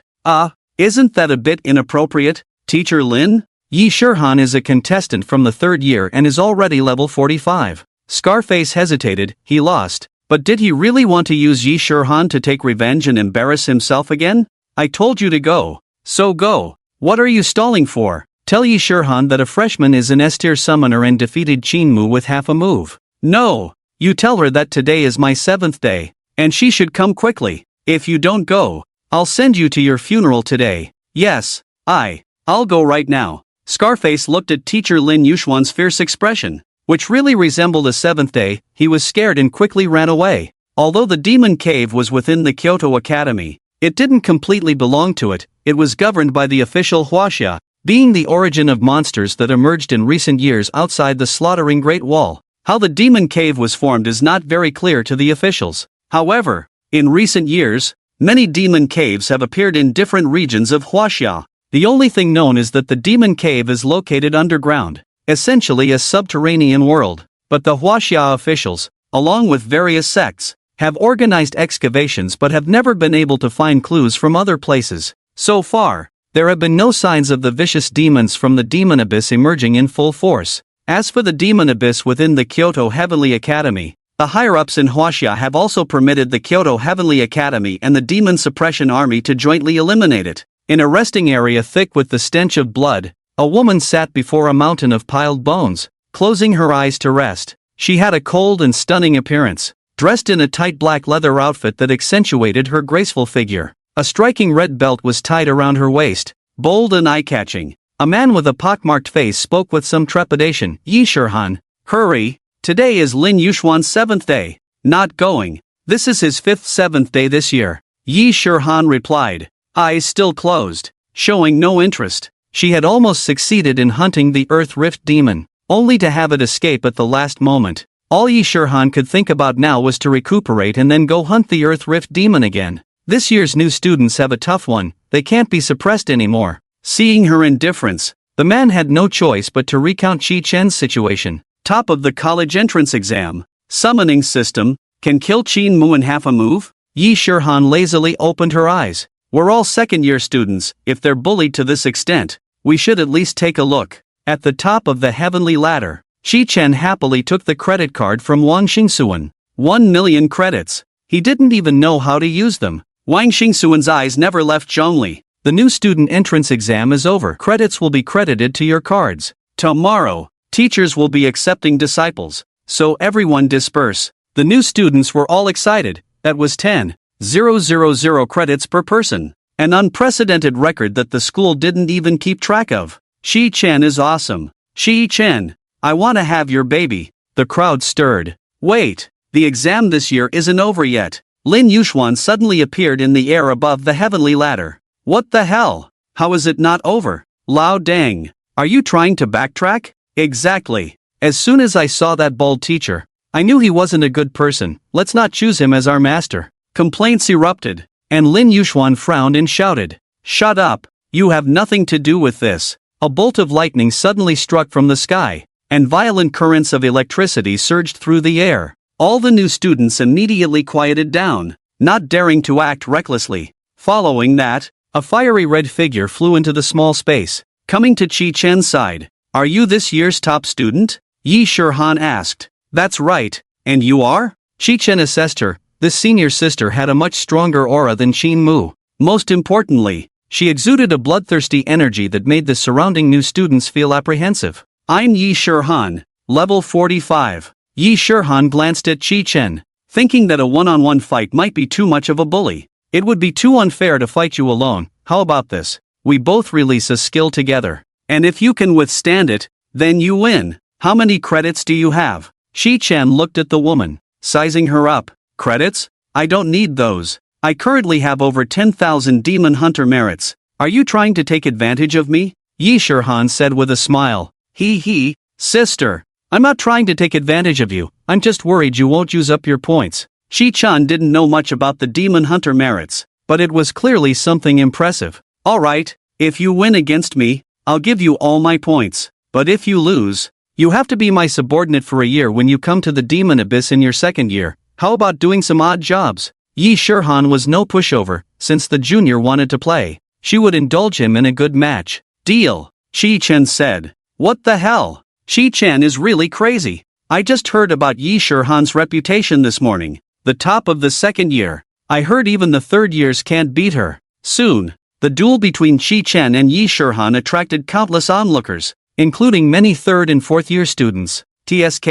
Isn't that a bit inappropriate, Teacher Lin? Yi Shirhan is a contestant from the third year and is already level 45. Scarface hesitated. He lost. But did he really want to use Yi Shirhan to take revenge and embarrass himself again? I told you to go. So go. What are you stalling for? Tell Yi Shirhan that a freshman is an S-tier summoner and defeated Qin Mu with half a move. No. You tell her that today is my 7th day, and she should come quickly. If you don't go, I'll send you to your funeral today. Yes, I'll go right now. Scarface looked at Teacher Lin Yuxuan's fierce expression, which really resembled a 7th day. He was scared and quickly ran away. Although the demon cave was within the Kyoto Academy, it didn't completely belong to it. It was governed by the official Huaxia, being the origin of monsters that emerged in recent years outside the slaughtering Great Wall. How the demon cave was formed is not very clear to the officials. However, in recent years, Many demon caves have appeared in different regions of Huaxia. The only thing known is that the demon cave is located underground, essentially a subterranean world. But the Huaxia officials, along with various sects, have organized excavations but have never been able to find clues from other places. So far, there have been no signs of the vicious demons from the demon abyss emerging in full force. As for the demon abyss within the Kyoto Heavenly Academy, the higher-ups in Huaxia have also permitted the Kyoto Heavenly Academy and the Demon Suppression Army to jointly eliminate it. In a resting area thick with the stench of blood, a woman sat before a mountain of piled bones, closing her eyes to rest. She had a cold and stunning appearance, dressed in a tight black leather outfit that accentuated her graceful figure. A striking red belt was tied around her waist, bold and eye-catching. A man with a pockmarked face spoke with some trepidation. Yi Shirhan, hurry! Today is Lin Yuxuan's 7th day. Not going. This is his 5th 7th day this year. Yi Shirhan replied, eyes still closed, showing no interest. She had almost succeeded in hunting the Earth Rift demon, only to have it escape at the last moment. All Yi Shirhan could think about now was to recuperate and then go hunt the Earth Rift demon again. This year's new students have a tough one, they can't be suppressed anymore. Seeing her indifference, the man had no choice but to recount Qi Chen's situation. Top of the college entrance exam. Summoning system, can kill Qin Mu in half a move? Yi Shirhan lazily opened her eyes. We're all second-year students, if they're bullied to this extent, we should at least take a look. At the top of the heavenly ladder, Qi Chen happily took the credit card from Wang Xingsuan. 1 million credits. He didn't even know how to use them. Wang Xingsuan's eyes never left Zhongli. The new student entrance exam is over. Credits will be credited to your cards. Tomorrow, teachers will be accepting disciples, so everyone disperse. The new students were all excited. That was 10,000 credits per person. An unprecedented record that the school didn't even keep track of. Qi Chen is awesome. Qi Chen, I want to have your baby. The crowd stirred. Wait, the exam this year isn't over yet. Lin Yuxuan suddenly appeared in the air above the heavenly ladder. What the hell? How is it not over? Lao Dang, are you trying to backtrack? Exactly. As soon as I saw that bald teacher, I knew he wasn't a good person. Let's not choose him as our master. Complaints erupted, and Lin Yuxuan frowned and shouted, shut up, you have nothing to do with this. A bolt of lightning suddenly struck from the sky, and violent currents of electricity surged through the air. All the new students immediately quieted down, not daring to act recklessly. Following that, a fiery red figure flew into the small space, coming to Qi Chen's side. Are you this year's top student? Yi Shirhan asked. That's right, and you are? Qi Chen assessed her. This senior sister had a much stronger aura than Qin Mu. Most importantly, she exuded a bloodthirsty energy that made the surrounding new students feel apprehensive. I'm Yi Shirhan, level 45. Yi Shirhan glanced at Qi Chen, thinking that a one-on-one fight might be too much of a bully. It would be too unfair to fight you alone. How about this? We both release a skill together. And if you can withstand it, then you win. How many credits do you have? Qi Chen looked at the woman, sizing her up. Credits? I don't need those. I currently have over 10,000 demon hunter merits. Are you trying to take advantage of me? Yi Shirhan said with a smile. He, sister. I'm not trying to take advantage of you, I'm just worried you won't use up your points. Qi Chen didn't know much about the demon hunter merits, but it was clearly something impressive. Alright, if you win against me, I'll give you all my points. But if you lose, you have to be my subordinate for a year when you come to the demon abyss in your second year. How about doing some odd jobs? Yi Shirhan was no pushover, since the junior wanted to play. She would indulge him in a good match. Deal, Qi Chen said. What the hell? Qi Chen is really crazy. I just heard about Yi Shirhan's reputation this morning. The top of the second year. I heard even the third years can't beat her. Soon, the duel between Qi Chen and Yi Shirhan attracted countless onlookers, including many third and fourth year students. TSK,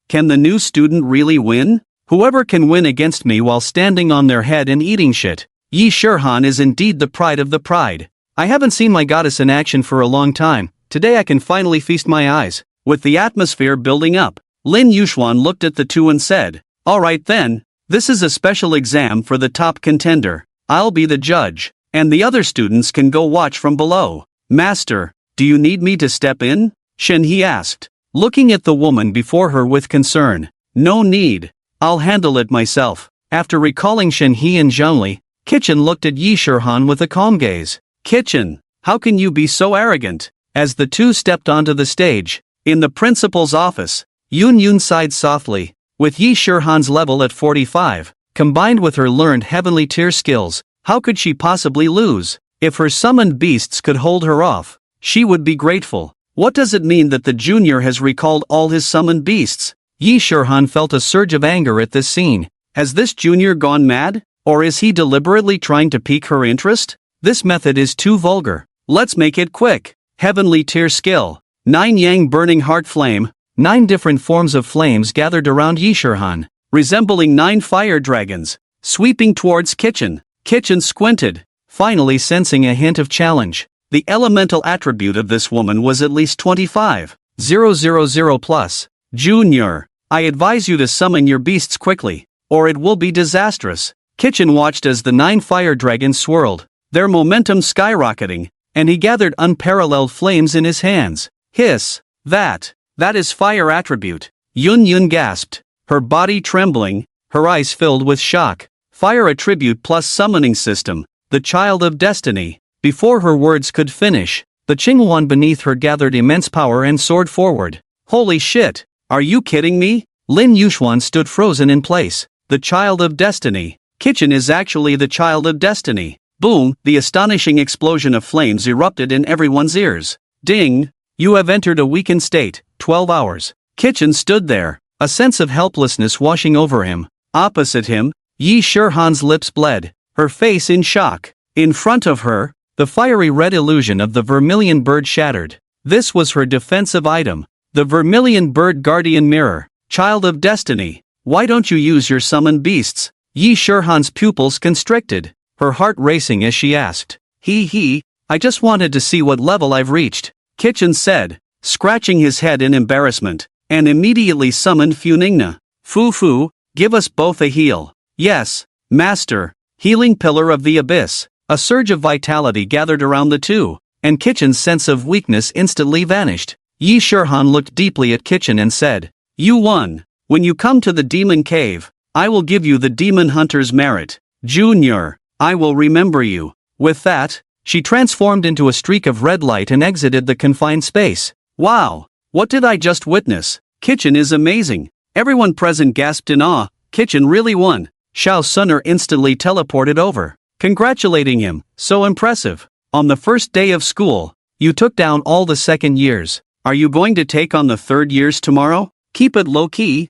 can the new student really win? Whoever can win against me while standing on their head and eating shit. Yi Shirhan is indeed the pride of the pride. I haven't seen my goddess in action for a long time. Today I can finally feast my eyes. With the atmosphere building up, Lin Yuxuan looked at the two and said, alright then, this is a special exam for the top contender. I'll be the judge, and the other students can go watch from below. Master, do you need me to step in? Shen He asked, looking at the woman before her with concern. No need, I'll handle it myself. After recalling Shenhe and Zhongli, Kitchen looked at Yi Shirhan with a calm gaze. Kitchen, how can you be so arrogant? As the two stepped onto the stage, in the principal's office, Yun sighed softly. With Yi Shirhan's level at 45, combined with her learned heavenly tier skills, how could she possibly lose? If her summoned beasts could hold her off, she would be grateful. What does it mean that the junior has recalled all his summoned beasts? Yi Shirhan felt a surge of anger at this scene. Has this junior gone mad? Or is he deliberately trying to pique her interest? This method is too vulgar. Let's make it quick. Heavenly tier skill. 9 Yang burning heart flame. 9 different forms of flames gathered around Yi Shirhan, resembling 9 fire dragons, sweeping towards Kitchen. Kitchen squinted, finally sensing a hint of challenge. The elemental attribute of this woman was at least 25,000 plus. Junior, I advise you to summon your beasts quickly, or it will be disastrous. Kitchen watched as the 9 fire dragons swirled, their momentum skyrocketing, and he gathered unparalleled flames in his hands. Hiss, that is fire attribute. Yun gasped, her body trembling, her eyes filled with shock. Fire attribute plus summoning system, the child of destiny. Before her words could finish, the Qinghuan beneath her gathered immense power and soared forward. Holy shit, are you kidding me? Lin Yuxuan stood frozen in place. The child of destiny. Kitchen is actually the child of destiny. Boom, the astonishing explosion of flames erupted in everyone's ears. Ding, you have entered a weakened state, 12 hours. Kitchen stood there, a sense of helplessness washing over him. Opposite him, Yi Shirhan's lips bled, her face in shock. In front of her, the fiery red illusion of the vermilion bird shattered. This was her defensive item, the vermilion bird guardian mirror. Child of destiny, why don't you use your summoned beasts? Yi Shirhan's pupils constricted, her heart racing as she asked. I just wanted to see what level I've reached, Kitchen said, scratching his head in embarrassment, and immediately summoned Funingna. Fu, give us both a heal. Yes, master. Healing pillar of the abyss. A surge of vitality gathered around the two, and Kitchen's sense of weakness instantly vanished. Yi Shirhan looked deeply at Kitchen and said, You won. When you come to the demon cave, I will give you the demon hunter's merit. Junior, I will remember you. With that, she transformed into a streak of red light and exited the confined space. Wow, what did I just witness? Kitchen is amazing. Everyone present gasped in awe. Kitchen really won. Xiao Sunner instantly teleported over, congratulating him. So impressive. On the first day of school, you took down all the second years. Are you going to take on the third years tomorrow? Keep it low key.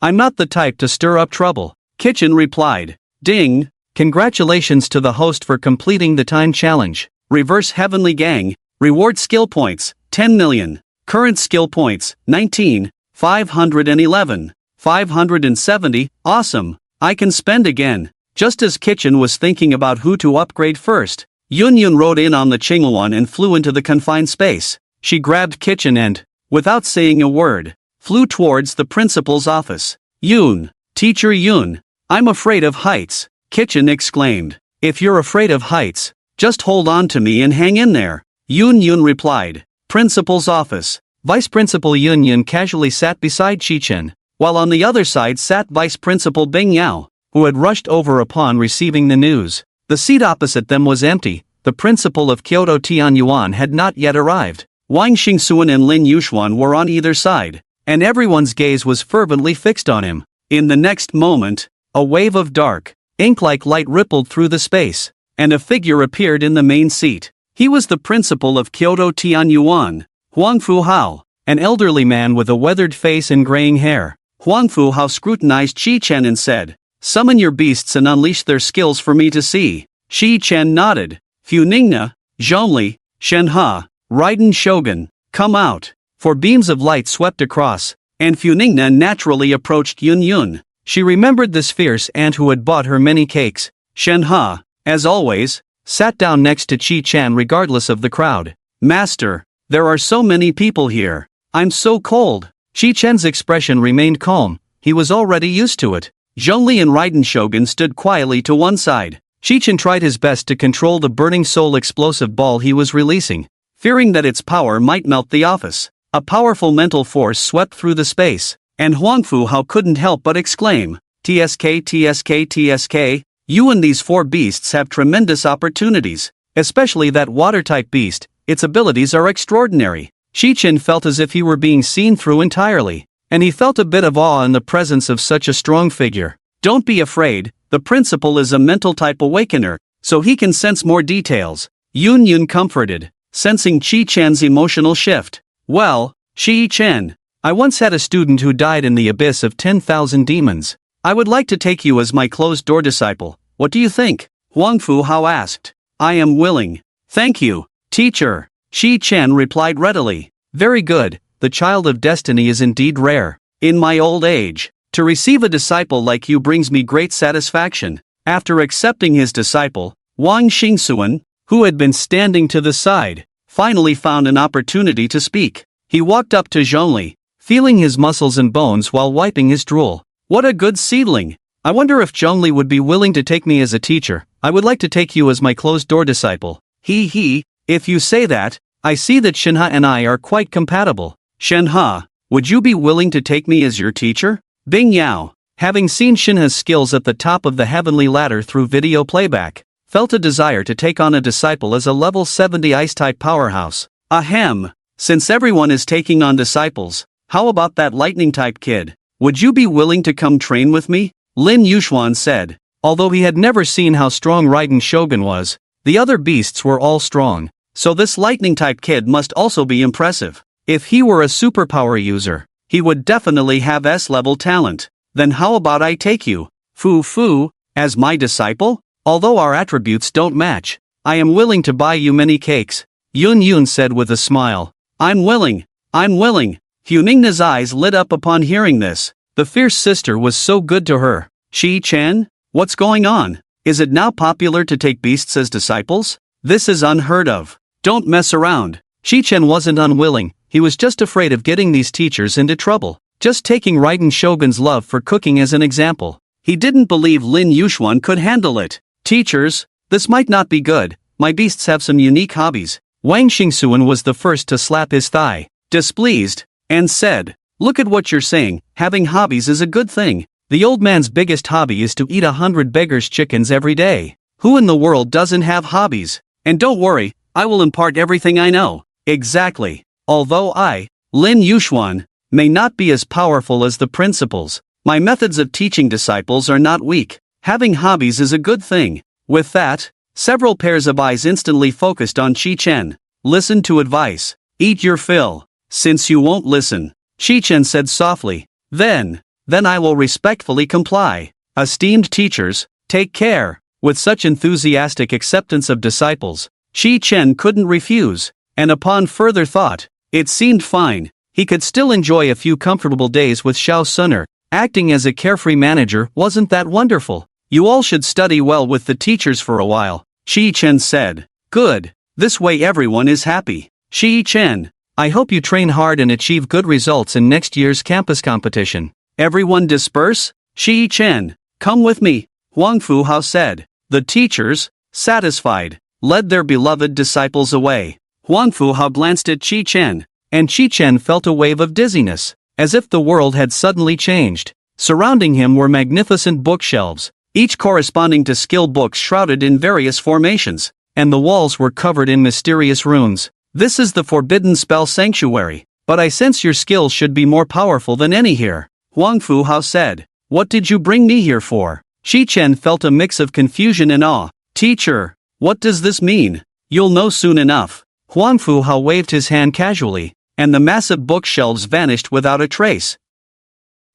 I'm not the type to stir up trouble. Kitchen replied. Ding. Congratulations to the host for completing the time challenge. Reverse Heavenly Gang. Reward skill points, 10 million. Current skill points, 19, 511, 570. Awesome. I can spend again. Just as Kitchen was thinking about who to upgrade first, Yun rode in on the Qinghuan and flew into the confined space. She grabbed Kitchen and, without saying a word, flew towards the principal's office. Yun, Teacher Yun, I'm afraid of heights, Kitchen exclaimed. If you're afraid of heights, just hold on to me and hang in there. Yun replied. Principal's office. Vice Principal Yun casually sat beside Qichen, while on the other side sat Vice Principal Bing Yao, who had rushed over upon receiving the news. The seat opposite them was empty. The principal of Kyoto Tianyuan had not yet arrived. Wang Xingsuan and Lin Yuxuan were on either side, and everyone's gaze was fervently fixed on him. In the next moment, a wave of dark, ink-like light rippled through the space, and a figure appeared in the main seat. He was the principal of Kyoto Tianyuan, Huang Fuhao, an elderly man with a weathered face and graying hair. Huang Fuhao scrutinized Qi Chen and said, Summon your beasts and unleash their skills for me to see. Qi Chen nodded. Funingna, Zhongli, Shenhe, Raiden Shogun, come out. For beams of light swept across, and Funingna naturally approached Yun. She remembered this fierce ant who had bought her many cakes. Shenhe, as always, sat down next to Qi Chen regardless of the crowd. Master, there are so many people here. I'm so cold. Qi Chen's expression remained calm. He was already used to it. Zhongli and Raiden Shogun stood quietly to one side. Qi Chen tried his best to control the burning soul explosive ball he was releasing, fearing that its power might melt the office. A powerful mental force swept through the space, and Huang Fuhao couldn't help but exclaim, TSK. You and these 4 beasts have tremendous opportunities, especially that water-type beast. Its abilities are extraordinary. Shi-chan felt as if he were being seen through entirely, and he felt a bit of awe in the presence of such a strong figure. Don't be afraid, the principal is a mental-type awakener, so he can sense more details. Yun comforted, sensing Chi-chan's emotional shift. Well, Shi-chan, I once had a student who died in the abyss of 10,000 demons. I would like to take you as my closed-door disciple. What do you think? Huang Fu Hao asked. I am willing. Thank you, teacher. Shi-chan replied readily. Very good, the child of destiny is indeed rare. In my old age, to receive a disciple like you brings me great satisfaction. After accepting his disciple, Wang Xingsuan, who had been standing to the side, finally found an opportunity to speak. He walked up to Zhongli, feeling his muscles and bones while wiping his drool. What a good seedling! I wonder if Zhongli would be willing to take me as a teacher. I would like to take you as my closed-door disciple. If you say that, I see that Shenhe and I are quite compatible. Shenhe, would you be willing to take me as your teacher? Bing Yao, having seen Shenhe's skills at the top of the heavenly ladder through video playback, felt a desire to take on a disciple as a level 70 ice-type powerhouse. Ahem, since everyone is taking on disciples, how about that lightning-type kid? Would you be willing to come train with me? Lin Yuxuan said. Although he had never seen how strong Raiden Shogun was, the other beasts were all strong. So this lightning-type kid must also be impressive. If he were a superpower user, he would definitely have S-level talent. Then how about I take you, Fu, as my disciple? Although our attributes don't match, I am willing to buy you many cakes. Yun said with a smile. I'm willing. Huningna's eyes lit up upon hearing this. The fierce sister was so good to her. Shi-chan? What's going on? Is it now popular to take beasts as disciples? This is unheard of. Don't mess around. Shi-chan wasn't unwilling, he was just afraid of getting these teachers into trouble. Just taking Raiden Shogun's love for cooking as an example. He didn't believe Lin Yuxuan could handle it. Teachers, this might not be good. My beasts have some unique hobbies. Wang Xingsuan was the first to slap his thigh, displeased, and said, look at what you're saying, having hobbies is a good thing. The old man's biggest hobby is to eat 100 beggars' chickens every day. Who in the world doesn't have hobbies? And don't worry, I will impart everything I know. Exactly. Although I, Lin Yuxuan, may not be as powerful as the principals, my methods of teaching disciples are not weak. Having hobbies is a good thing. With that, several pairs of eyes instantly focused on Shi-chan. Listen to advice. Eat your fill. Since you won't listen, Shi-chan said softly, then I will respectfully comply. Esteemed teachers, take care. With such enthusiastic acceptance of disciples, Shi-chan couldn't refuse, and upon further thought, it seemed fine. He could still enjoy a few comfortable days with Xiao Suner. Acting as a carefree manager wasn't that wonderful. You all should study well with the teachers for a while, Shi-chan said. Good. This way everyone is happy. Shi-chan, I hope you train hard and achieve good results in next year's campus competition. Everyone disperse? Shi-chan, come with me, Huang Fu Hao said. The teachers, satisfied, led their beloved disciples away. Huang Fu Hao glanced at Shi-chan, and Shi-chan felt a wave of dizziness, as if the world had suddenly changed. Surrounding him were magnificent bookshelves, each corresponding to skill books shrouded in various formations, and the walls were covered in mysterious runes. This is the Forbidden Spell Sanctuary, but I sense your skills should be more powerful than any here, Huang Fu Hao said. What did you bring me here for? Shi-chan felt a mix of confusion and awe. Teacher, what does this mean? You'll know soon enough. Huang Fu Hao waved his hand casually, and the massive bookshelves vanished without a trace,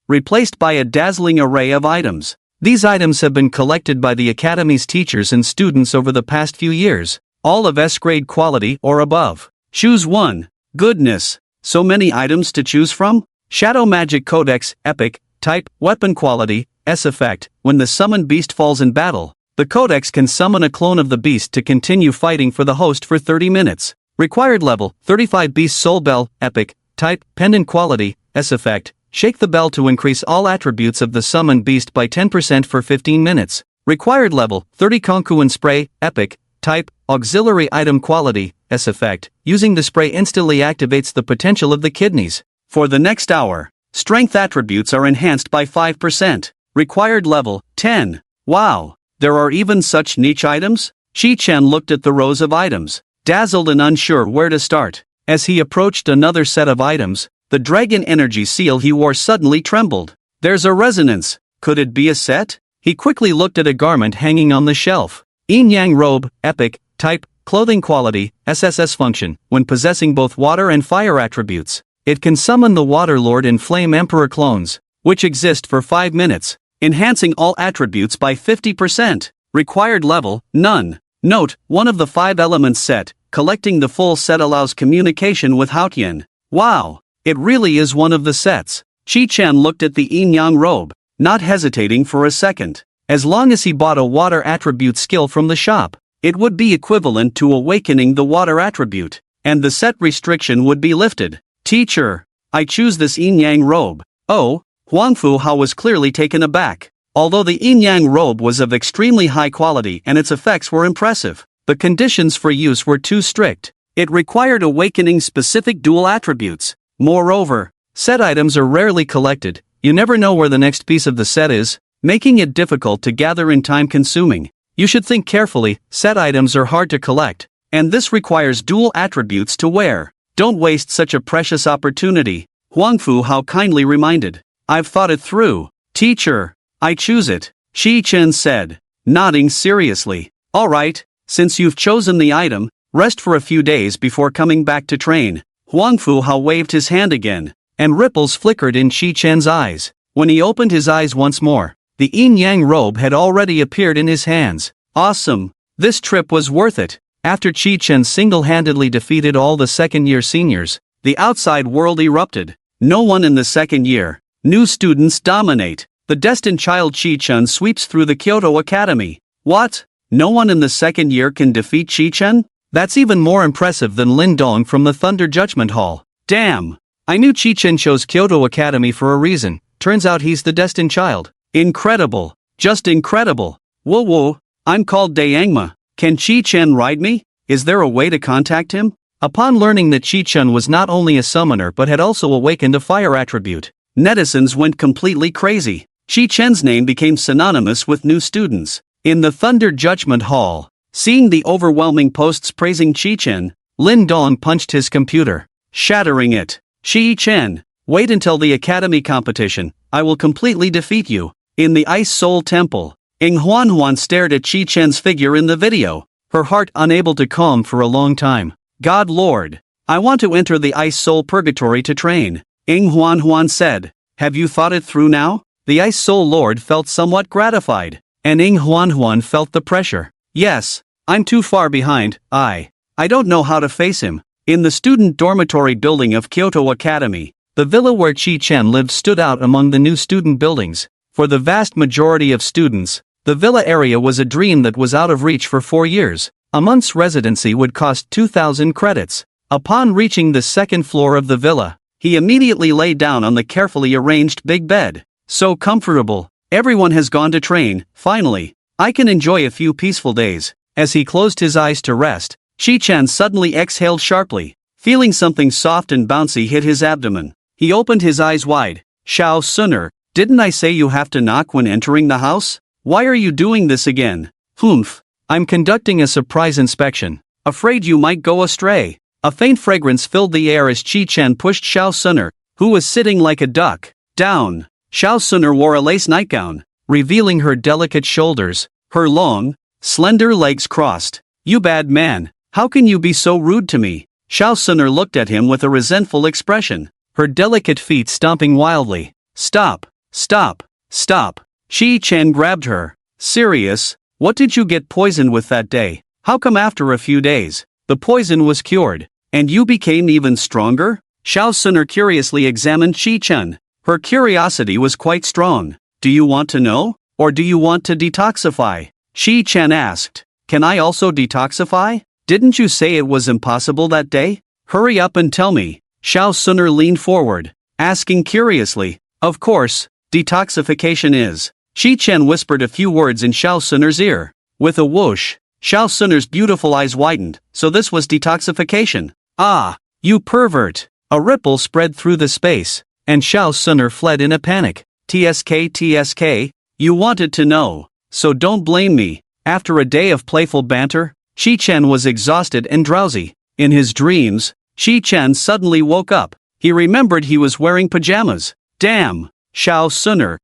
replaced by a dazzling array of items. These items have been collected by the Academy's teachers and students over the past few years, all of S-grade quality or above. Choose one. Goodness, so many items to choose from? Shadow Magic Codex, Epic, Type, Weapon Quality, S-Effect. When the summoned beast falls in battle, the Codex can summon a clone of the beast to continue fighting for the host for 30 minutes. Required level, 35 Beast Soul Bell, Epic, Type, Pendant Quality, S-Effect. Shake the bell to increase all attributes of the summoned beast by 10% for 15 minutes. Required level, 30 Konkuin Spray, Epic, Type, Auxiliary Item Quality, S-Effect. Using the spray instantly activates the potential of the kidneys. For the next hour, strength attributes are enhanced by 5%. Required level, 10. Wow. There are even such niche items? Chi-Chan looked at the rows of items, dazzled and unsure where to start. As he approached another set of items, the dragon energy seal he wore suddenly trembled. There's a resonance. Could it be a set? He quickly looked at a garment hanging on the shelf. Yin-Yang robe, epic, type, clothing quality, SSS function. When possessing both water and fire attributes, it can summon the Water Lord and Flame Emperor clones, which exist for 5 minutes, enhancing all attributes by 50%. Required level, none. Note, one of the 5 elements set. Collecting the full set allows communication with Haotian. Wow, it really is one of the sets. Chi-Chan looked at the yin-yang robe, not hesitating for a second. As long as he bought a water attribute skill from the shop, it would be equivalent to awakening the water attribute, and the set restriction would be lifted. Teacher, I choose this yin-yang robe. Oh, Huang Fu Hao was clearly taken aback. Although the yin-yang robe was of extremely high quality and its effects were impressive, the conditions for use were too strict. It required awakening specific dual attributes. Moreover, set items are rarely collected. You never know where the next piece of the set is, making it difficult to gather and time-consuming. You should think carefully. Set items are hard to collect, and this requires dual attributes to wear. Don't waste such a precious opportunity, Huang Fu Hao kindly reminded. I've thought it through. Teacher, I choose it, Chi-Chan said, nodding seriously. All right, since you've chosen the item, rest for a few days before coming back to train. Huang Fu Hao waved his hand again, and ripples flickered in Chi-Chan's eyes. When he opened his eyes once more, the yin-yang robe had already appeared in his hands. Awesome. This trip was worth it. After Chi-Chen single-handedly defeated all the second-year seniors, the outside world erupted. No one in the second year. New students dominate. The destined child Chi-Chen sweeps through the Kyoto Academy. What? No one in the second year can defeat Chi-Chen? That's even more impressive than Lin Dong from the Thunder Judgment Hall. Damn. I knew Chi-Chen chose Kyoto Academy for a reason. Turns out he's the destined child. Incredible. Just incredible. Whoa whoa. I'm called Dayangma. Can Chi-Chen ride me? Is there a way to contact him? Upon learning that Chi-Chen was not only a summoner but had also awakened a fire attribute, netizens went completely crazy. Chi-Chen's name became synonymous with new students. In the Thunder Judgment Hall, seeing the overwhelming posts praising Chi-Chen, Lin Dong punched his computer, shattering it. Chi-Chen, wait until the academy competition. I will completely defeat you. In the Ice Soul Temple, Ing Huan stared at Chi-Chen's figure in the video, her heart unable to calm for a long time. God Lord, I want to enter the Ice Soul Purgatory to train, Ing Huan said. Have you thought it through now? The Ice Soul Lord felt somewhat gratified, and Ing Huan felt the pressure. Yes, I'm too far behind. I don't know how to face him. In the student dormitory building of Kyoto Academy, the villa where Chi-Chen lived stood out among the new student buildings. For the vast majority of students, the villa area was a dream that was out of reach for 4 years. A month's residency would cost 2,000 credits. Upon reaching the second floor of the villa, he immediately lay down on the carefully arranged big bed. So comfortable. Everyone has gone to train. Finally, I can enjoy a few peaceful days. As he closed his eyes to rest, Chi-Chan suddenly exhaled sharply, feeling something soft and bouncy hit his abdomen. He opened his eyes wide. Shao Suner, didn't I say you have to knock when entering the house? Why are you doing this again? Humph. I'm conducting a surprise inspection. Afraid you might go astray. A faint fragrance filled the air as Chi-Chan pushed Shao Suner, who was sitting like a duck, down. Shao Suner wore a lace nightgown, revealing her delicate shoulders, her long, slender legs crossed. You bad man, how can you be so rude to me? Shao Suner looked at him with a resentful expression, her delicate feet stomping wildly. Stop, stop, stop. Chi-Chan grabbed her. Serious? What did you get poisoned with that day? How come after a few days, the poison was cured, and you became even stronger? Shao Suner curiously examined Chi-Chan. Her curiosity was quite strong. Do you want to know? Or do you want to detoxify? Chi-Chan asked. Can I also detoxify? Didn't you say it was impossible that day? Hurry up and tell me. Shao Suner leaned forward, asking curiously. Of course, detoxification is. Chi-Chan whispered a few words in Shao Suner's ear. With a whoosh, Shao Suner's beautiful eyes widened. So this was detoxification. Ah, you pervert. A ripple spread through the space, and Shao Suner fled in a panic. TSK, You wanted to know, so don't blame me. After a day of playful banter, Shi-chan was exhausted and drowsy. In his dreams, Shi-chan suddenly woke up. He remembered he was wearing pajamas. Damn! Shao Suner,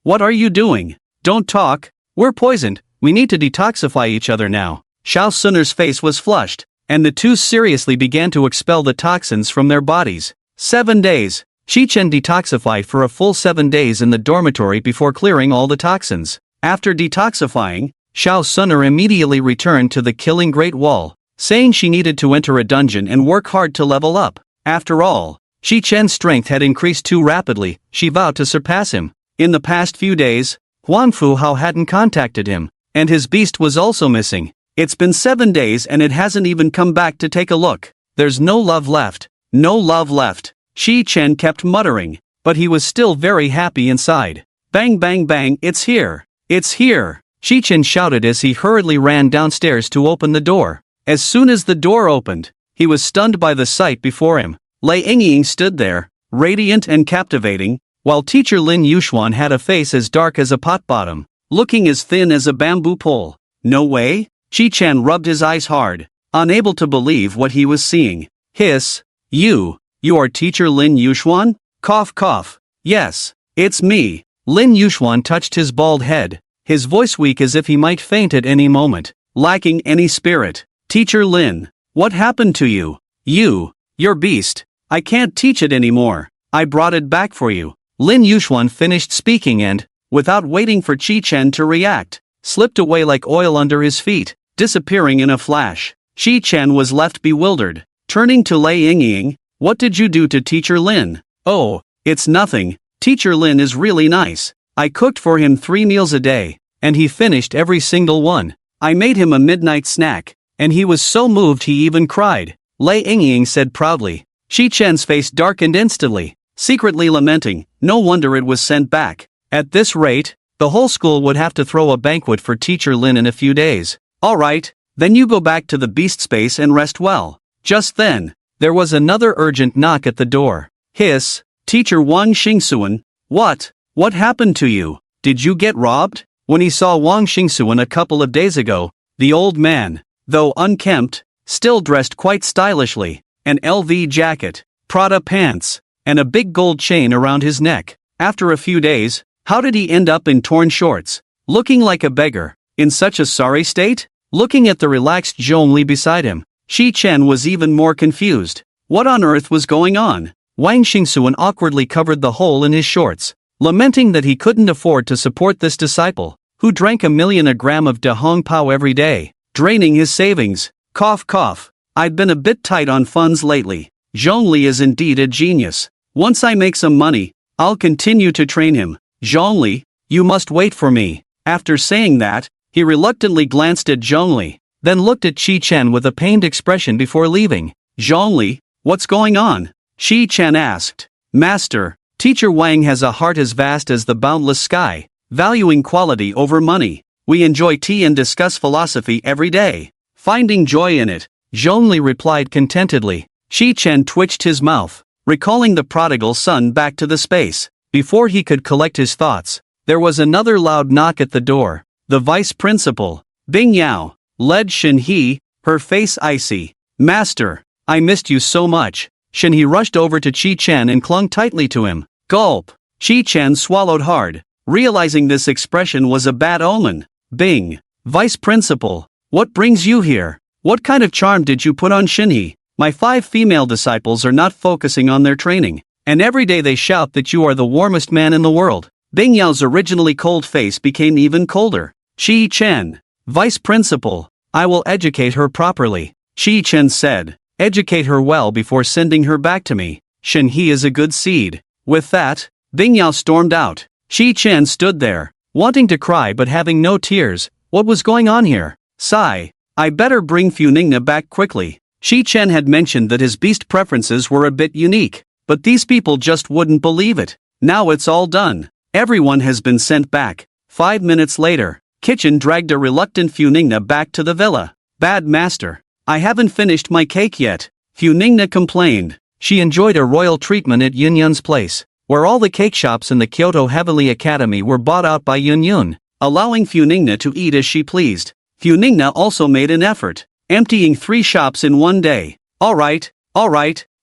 what are you doing? Don't talk, we're poisoned, we need to detoxify each other now. Shao Suner's face was flushed, and the two seriously began to expel the toxins from their bodies. 7 days. Shi-chan detoxified for a full 7 days in the dormitory before clearing all the toxins. After detoxifying, Shao Suner immediately returned to the Killing Great Wall, saying she needed to enter a dungeon and work hard to level up. After all, Shi-chan's strength had increased too rapidly. She vowed to surpass him. In the past few days, Huang Fu Hao hadn't contacted him, and his beast was also missing. It's been 7 days and it hasn't even come back to take a look. There's no love left. No love left. Shi-chan kept muttering, but he was still very happy inside. Bang bang bang, it's here. It's here. Shi-chan shouted as he hurriedly ran downstairs to open the door. As soon as the door opened, he was stunned by the sight before him. Lei Yingying stood there, radiant and captivating, while teacher Lin Yuxuan had a face as dark as a pot bottom, looking as thin as a bamboo pole. No way? Shi-chan rubbed his eyes hard, unable to believe what he was seeing. Hiss. You are teacher Lin Yuxuan? Cough cough. Yes, it's me. Lin Yuxuan touched his bald head, his voice weak as if he might faint at any moment, lacking any spirit. Teacher Lin, what happened to you? Your beast. I can't teach it anymore. I brought it back for you. Lin Yuxuan finished speaking and, without waiting for Shi-chan to react, slipped away like oil under his feet, disappearing in a flash. Shi-chan was left bewildered. Turning to Lei Yingying, what did you do to teacher Lin? Oh, it's nothing. Teacher Lin is really nice. I cooked for him 3 meals a day, and he finished every single one. I made him a midnight snack, and he was so moved he even cried. Lei Yingying said proudly. Shi-chan's face darkened instantly, secretly lamenting, no wonder it was sent back. At this rate, the whole school would have to throw a banquet for teacher Lin in a few days. Alright, then you go back to the beast space and rest well. Just then, there was another urgent knock at the door. Hiss. Teacher Wang Xingsuan. What happened to you? Did you get robbed? When he saw Wang Xingsuan a couple of days ago, the old man, though unkempt, still dressed quite stylishly, an LV jacket, Prada pants, and a big gold chain around his neck. After a few days, how did he end up in torn shorts, looking like a beggar, in such a sorry state? Looking at the relaxed Zhongli beside him, Shi-chan was even more confused. What on earth was going on? Wang Xingsuan awkwardly covered the hole in his shorts, lamenting that he couldn't afford to support this disciple, who drank 1 million a gram of Da Hong Pao every day, draining his savings. Cough cough. I've been a bit tight on funds lately. Zhongli is indeed a genius. Once I make some money, I'll continue to train him. Zhongli, you must wait for me. After saying that, he reluctantly glanced at Zhongli, then looked at Shi-chan with a pained expression before leaving. Zhongli, what's going on? Shi-chan asked. Master, teacher Wang has a heart as vast as the boundless sky, valuing quality over money. We enjoy tea and discuss philosophy every day, finding joy in it. Zhongli replied contentedly. Shi-chan twitched his mouth, recalling the prodigal son back to the space. Before he could collect his thoughts, there was another loud knock at the door. The vice principal, Bing Yao, led Shen He, her face icy. Master, I missed you so much. Shen He rushed over to Shi-chan and clung tightly to him. Gulp. Shi-chan swallowed hard, realizing this expression was a bad omen. Bing, vice principal, what brings you here? What kind of charm did you put on Shen He? My 5 female disciples are not focusing on their training, and every day they shout that you are the warmest man in the world. Bing Yao's originally cold face became even colder. Shi-chan, vice principal, I will educate her properly. Shi-chan said, educate her well before sending her back to me. Shen He is a good seed. With that, Bing Yao stormed out. Shi-chan stood there, wanting to cry but having no tears. What was going on here? Sigh. I better bring Funingna back quickly. Shi-chan had mentioned that his beast preferences were a bit unique, but these people just wouldn't believe it. Now it's all done. Everyone has been sent back. 5 minutes later, Kitchen dragged a reluctant Funingna back to the villa. Bad master, I haven't finished my cake yet. Funingna complained. She enjoyed a royal treatment at Yunyun's place, where all the cake shops in the Kyoto Heavenly Academy were bought out by Yun, allowing Funingna to eat as she pleased. Funingna also made an effort, emptying 3 shops in one day. Alright,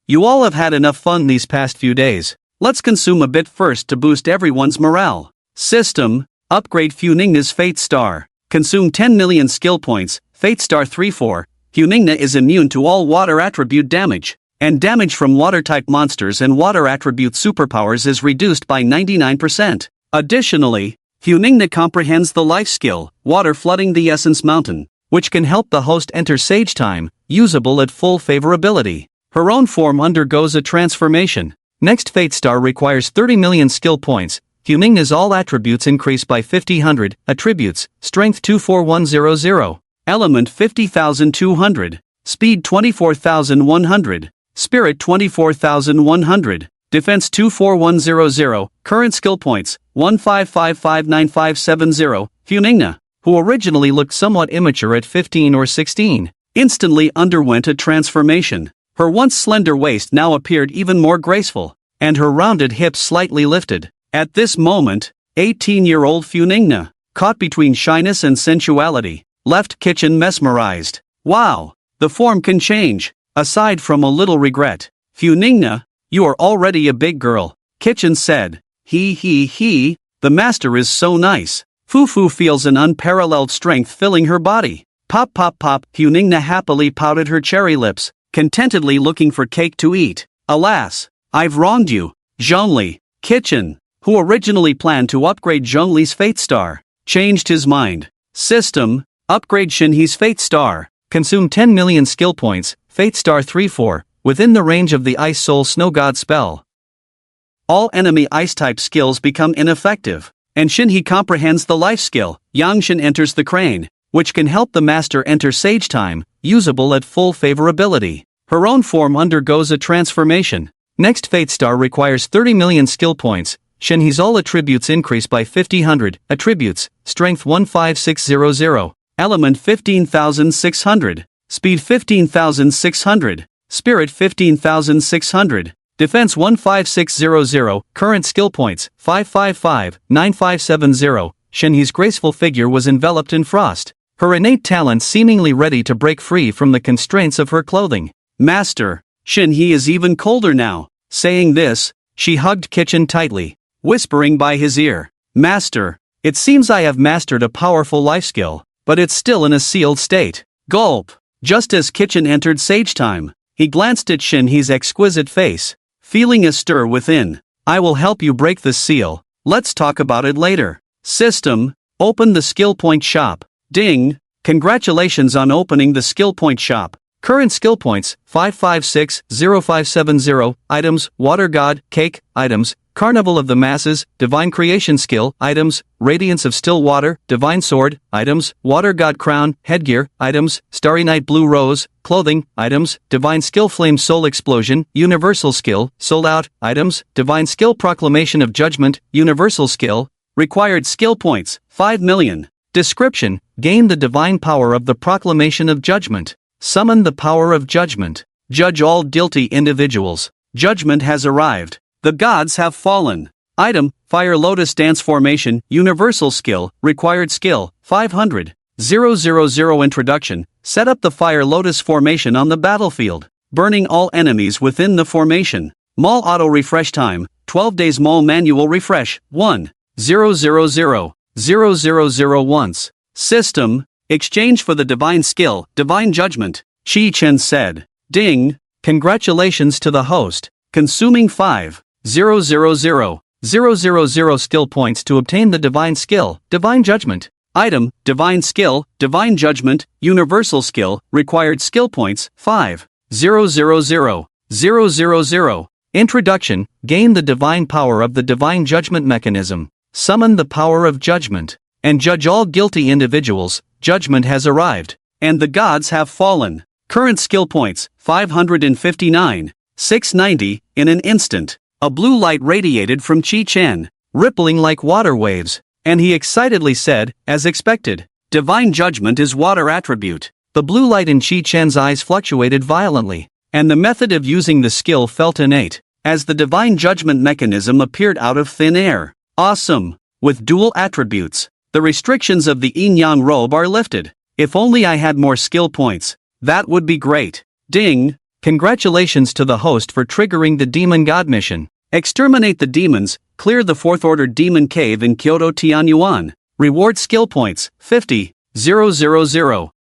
you all have had enough fun these past few days. Let's consume a bit first to boost everyone's morale. System, upgrade Funingna's Fate Star. Consume 10 million skill points, Fate Star 3-4. Funingna is immune to all water attribute damage, and damage from water-type monsters and water attribute superpowers is reduced by 99%. Additionally, Funingna comprehends the life skill, Water Flooding the Essence Mountain, which can help the host enter Sage Time, usable at full favorability. Her own form undergoes a transformation. Next Fate Star requires 30 million skill points. Funingna's all attributes increase by 50,000. Attributes: Strength 24100, Element 50,200, Speed 24,100, Spirit 24,100, Defense 24100. Current skill points: 15559570. Funingna, who originally looked somewhat immature at 15 or 16, instantly underwent a transformation. Her once slender waist now appeared even more graceful, and her rounded hips slightly lifted. At this moment, 18-year-old Funingna, caught between shyness and sensuality, left kitchen mesmerized. Wow, the form can change. Aside from a little regret, Funingna, you are already a big girl, Kitchen said. He, the master is so nice. Fufu feels an unparalleled strength filling her body. Pop, Funingna happily pouted her cherry lips, contentedly looking for cake to eat. Alas, I've wronged you, Zhongli. Kitchen, who originally planned to upgrade Zhongli's Fate Star, changed his mind. System, upgrade Shinhee's Fate Star. Consume 10 million skill points, Fate Star 3-4, within the range of the Ice Soul Snow God spell. All enemy Ice-type skills become ineffective, and Shinhee comprehends the life skill. Yangshin enters the crane, which can help the master enter Sage Time, usable at full favorability. Her own form undergoes a transformation. Next Fate Star requires 30 million skill points. Shinhee's all attributes increase by 50,000. Attributes: Strength 15600, Element 15,600, Speed 15,600, Spirit 15,600, Defense 15600. Current skill points: 5559570. Shinhee's graceful figure was enveloped in frost, her innate talent seemingly ready to break free from the constraints of her clothing. Master, Shinhee is even colder now. Saying this, she hugged Kitchen tightly, whispering by his ear, Master, it seems I have mastered a powerful life skill, but it's still in a sealed state. Gulp. Just as Kitchen entered Sage Time, he glanced at Shinhee's exquisite face, feeling a stir within. I will help you break the seal, let's talk about it later. System, open the skill point shop. Ding, congratulations on opening the skill point shop. Current skill points: 5560570. Items: Water God, Cake. Items: Carnival of the Masses, Divine Creation Skill. Items: Radiance of Still Water, Divine Sword. Items: Water God Crown, Headgear. Items: Starry Night Blue Rose, Clothing. Items: Divine Skill Flame Soul Explosion, Universal Skill, Sold Out. Items: Divine Skill Proclamation of Judgment, Universal Skill. Required skill points: 5 million. Description: Gain the divine power of the Proclamation of Judgment. Summon the power of judgment. Judge all guilty individuals. Judgment has arrived. The gods have fallen. Item: Fire Lotus Dance Formation, Universal Skill, Required Skill, 500. 000 Introduction. Set up the Fire Lotus Formation on the battlefield, burning all enemies within the formation. Mall Auto Refresh Time, 12 days. Mall Manual Refresh, 1. 000 once. System, exchange for the divine skill, Divine Judgment. Chi Chen said. Ding, congratulations to the host. Consuming 5,000 skill points to obtain the divine skill, Divine Judgment. Item: Divine Skill, Divine Judgment, Universal Skill, Required Skill Points, 5,000. Introduction: Gain the divine power of the Divine Judgment mechanism. Summon the power of judgment, and judge all guilty individuals. Judgment has arrived, and the gods have fallen. Current skill points: 559, 690. In an instant, a blue light radiated from Chi Chen, rippling like water waves, and he excitedly said, as expected, Divine Judgment is water attribute. The blue light in Chi Chen's eyes fluctuated violently, and the method of using the skill felt innate. as the divine judgment mechanism appeared out of thin air. Awesome! With dual attributes, the restrictions of the yin-yang robe are lifted. If only I had more skill points. That would be great. Ding! Congratulations to the host for triggering the Demon God mission. Exterminate the demons, clear the 4th Order Demon Cave in Kyoto Tianyuan. Reward skill points, 50, 000, 000.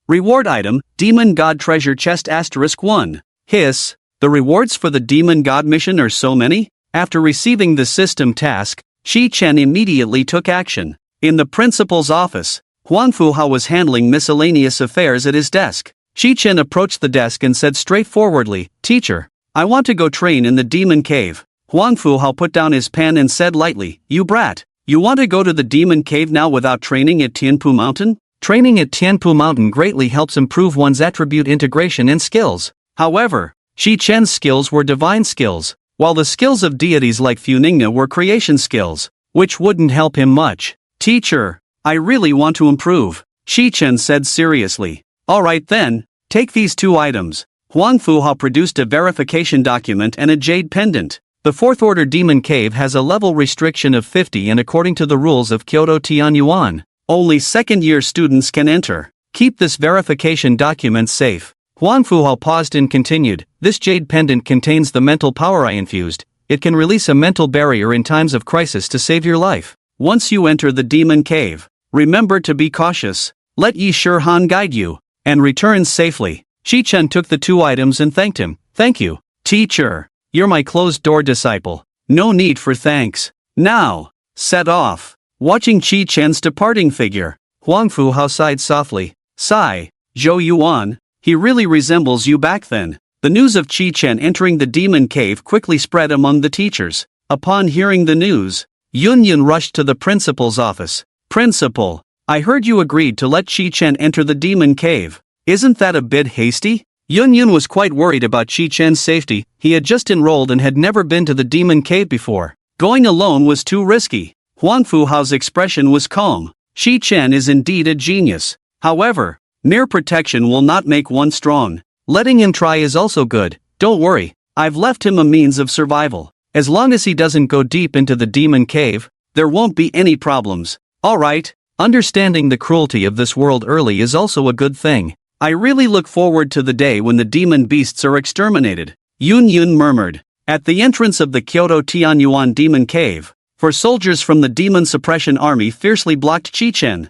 Reward item, Demon God Treasure Chest *1. Hiss, the rewards for the Demon God mission are so many? After receiving the system task, Shi Chen immediately took action. In the principal's office, Huang Fuhao was handling miscellaneous affairs at his desk. Shi Chen approached the desk and said straightforwardly, "Teacher, I want to go train in the Demon Cave." Huang Fuhao put down his pen and said lightly, "You brat, you want to go to the Demon Cave now without training at Tianpu Mountain?" Training at Tianpu Mountain greatly helps improve one's attribute integration and skills. However, Shi Chen's skills were divine skills, while the skills of deities like Funingna were creation skills, which wouldn't help him much. "Teacher, I really want to improve," Shi Chen said seriously. "Alright then, take these 2 items." Huang Fuhao produced a verification document and a jade pendant. The 4th Order Demon Cave has a level restriction of 50 and according to the rules of Kyoto Tianyuan, only second-year students can enter. Keep this verification document safe. Huang Fuhao paused and continued, "This jade pendant contains the mental power I infused. It can release a mental barrier in times of crisis to save your life. Once you enter the Demon Cave, remember to be cautious. Let Yi Shihan guide you, and return safely." Shi Chen took the 2 items and thanked him. "Thank you, teacher. You're my closed-door disciple. No need for thanks. Now, set off." Watching Shi Chen's departing figure, Huang Fuhao sighed softly. "Sigh, Zhou Yuan, he really resembles you back then." The news of Shi Chen entering the Demon Cave quickly spread among the teachers. Upon hearing the news, Yun Yun rushed to the principal's office. "Principal, I heard you agreed to let Shi Chen enter the Demon Cave. Isn't that a bit hasty?" Yun Yun was quite worried about Shi Chen's safety. He had just enrolled and had never been to the Demon Cave before. Going alone was too risky. Huang Fuhao's expression was calm. Shi Chen is indeed a genius. However, mere protection will not make one strong. Letting him try is also good. Don't worry, I've left him a means of survival. As long as he doesn't go deep into the Demon Cave, there won't be any problems. Alright, understanding the cruelty of this world early is also a good thing. I really look forward to the day when the demon beasts are exterminated. Yun Yun murmured. At the entrance of the Kyoto Tianyuan Demon Cave, 4 soldiers from the Demon Suppression Army fiercely blocked Shi Chen,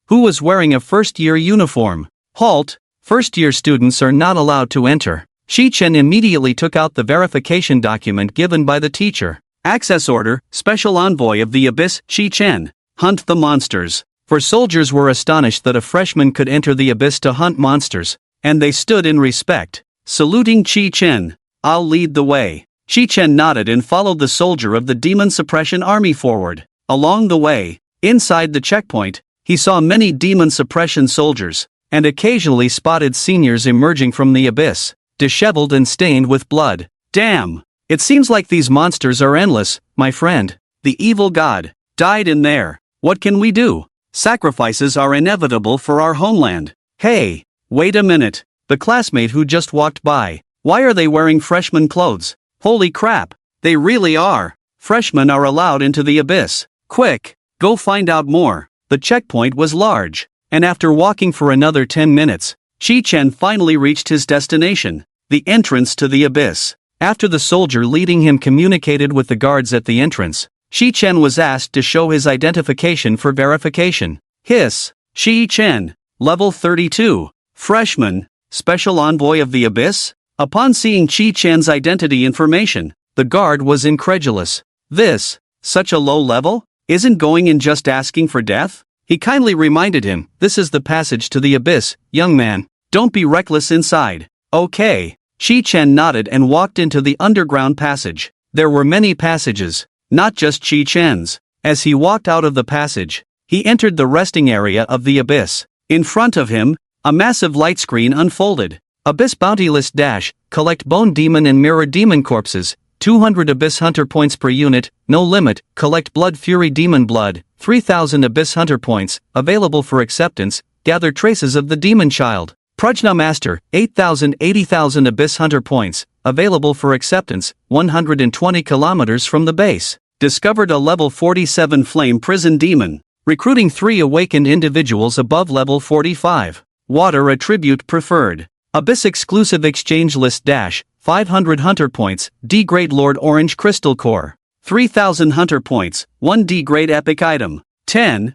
who was wearing a first-year uniform. "Halt! First-year students are not allowed to enter." Shi Chen immediately took out the verification document given by the teacher. Access order, Special Envoy of the Abyss, Shi Chen. Hunt the monsters. 4 soldiers were astonished that a freshman could enter the abyss to hunt monsters, and they stood in respect, saluting Shi Chen. "I'll lead the way." Shi Chen nodded and followed the soldier of the Demon Suppression Army forward. Along the way, inside the checkpoint, he saw many demon suppression soldiers, and occasionally spotted seniors emerging from the abyss, disheveled and stained with blood. "Damn! It seems like these monsters are endless, my friend. The evil god died in there. What can we do? Sacrifices are inevitable for our homeland." "Hey, wait a minute. The classmate who just walked by. Why are they wearing freshman clothes? Holy crap, they really are. Freshmen are allowed into the abyss. Quick, go find out more." The checkpoint was large, and after walking for another 10 minutes, Shi Chen finally reached his destination, the entrance to the abyss. After the soldier leading him communicated with the guards at the entrance, Shi Chen was asked to show his identification for verification. Hiss, Shi Chen, level 32, freshman, Special Envoy of the Abyss? Upon seeing Shi Chen's identity information, the guard was incredulous. This, such a low level? Isn't going in just asking for death? He kindly reminded him, "This is the passage to the abyss, young man. Don't be reckless inside." "Okay." Shi Chen nodded and walked into the underground passage. There were many passages, not just Shi Chen's. As he walked out of the passage, he entered the resting area of the abyss. In front of him, a massive light screen unfolded. Abyss Bounty List Dash, collect Bone Demon and Mirror Demon corpses, 200 Abyss Hunter points per unit, no limit, collect Blood Fury Demon Blood, 3000 Abyss Hunter points, available for acceptance, gather traces of the Demon Child. Prajna Master, 8000 Abyss Hunter points, available for acceptance, 120 kilometers from the base. Discovered a level 47 flame prison demon. Recruiting 3 awakened individuals above level 45. Water attribute preferred. Abyss exclusive exchange list dash, 500 hunter points, D grade Lord Orange Crystal Core. 3000 hunter points, 1 D grade epic item. 10,000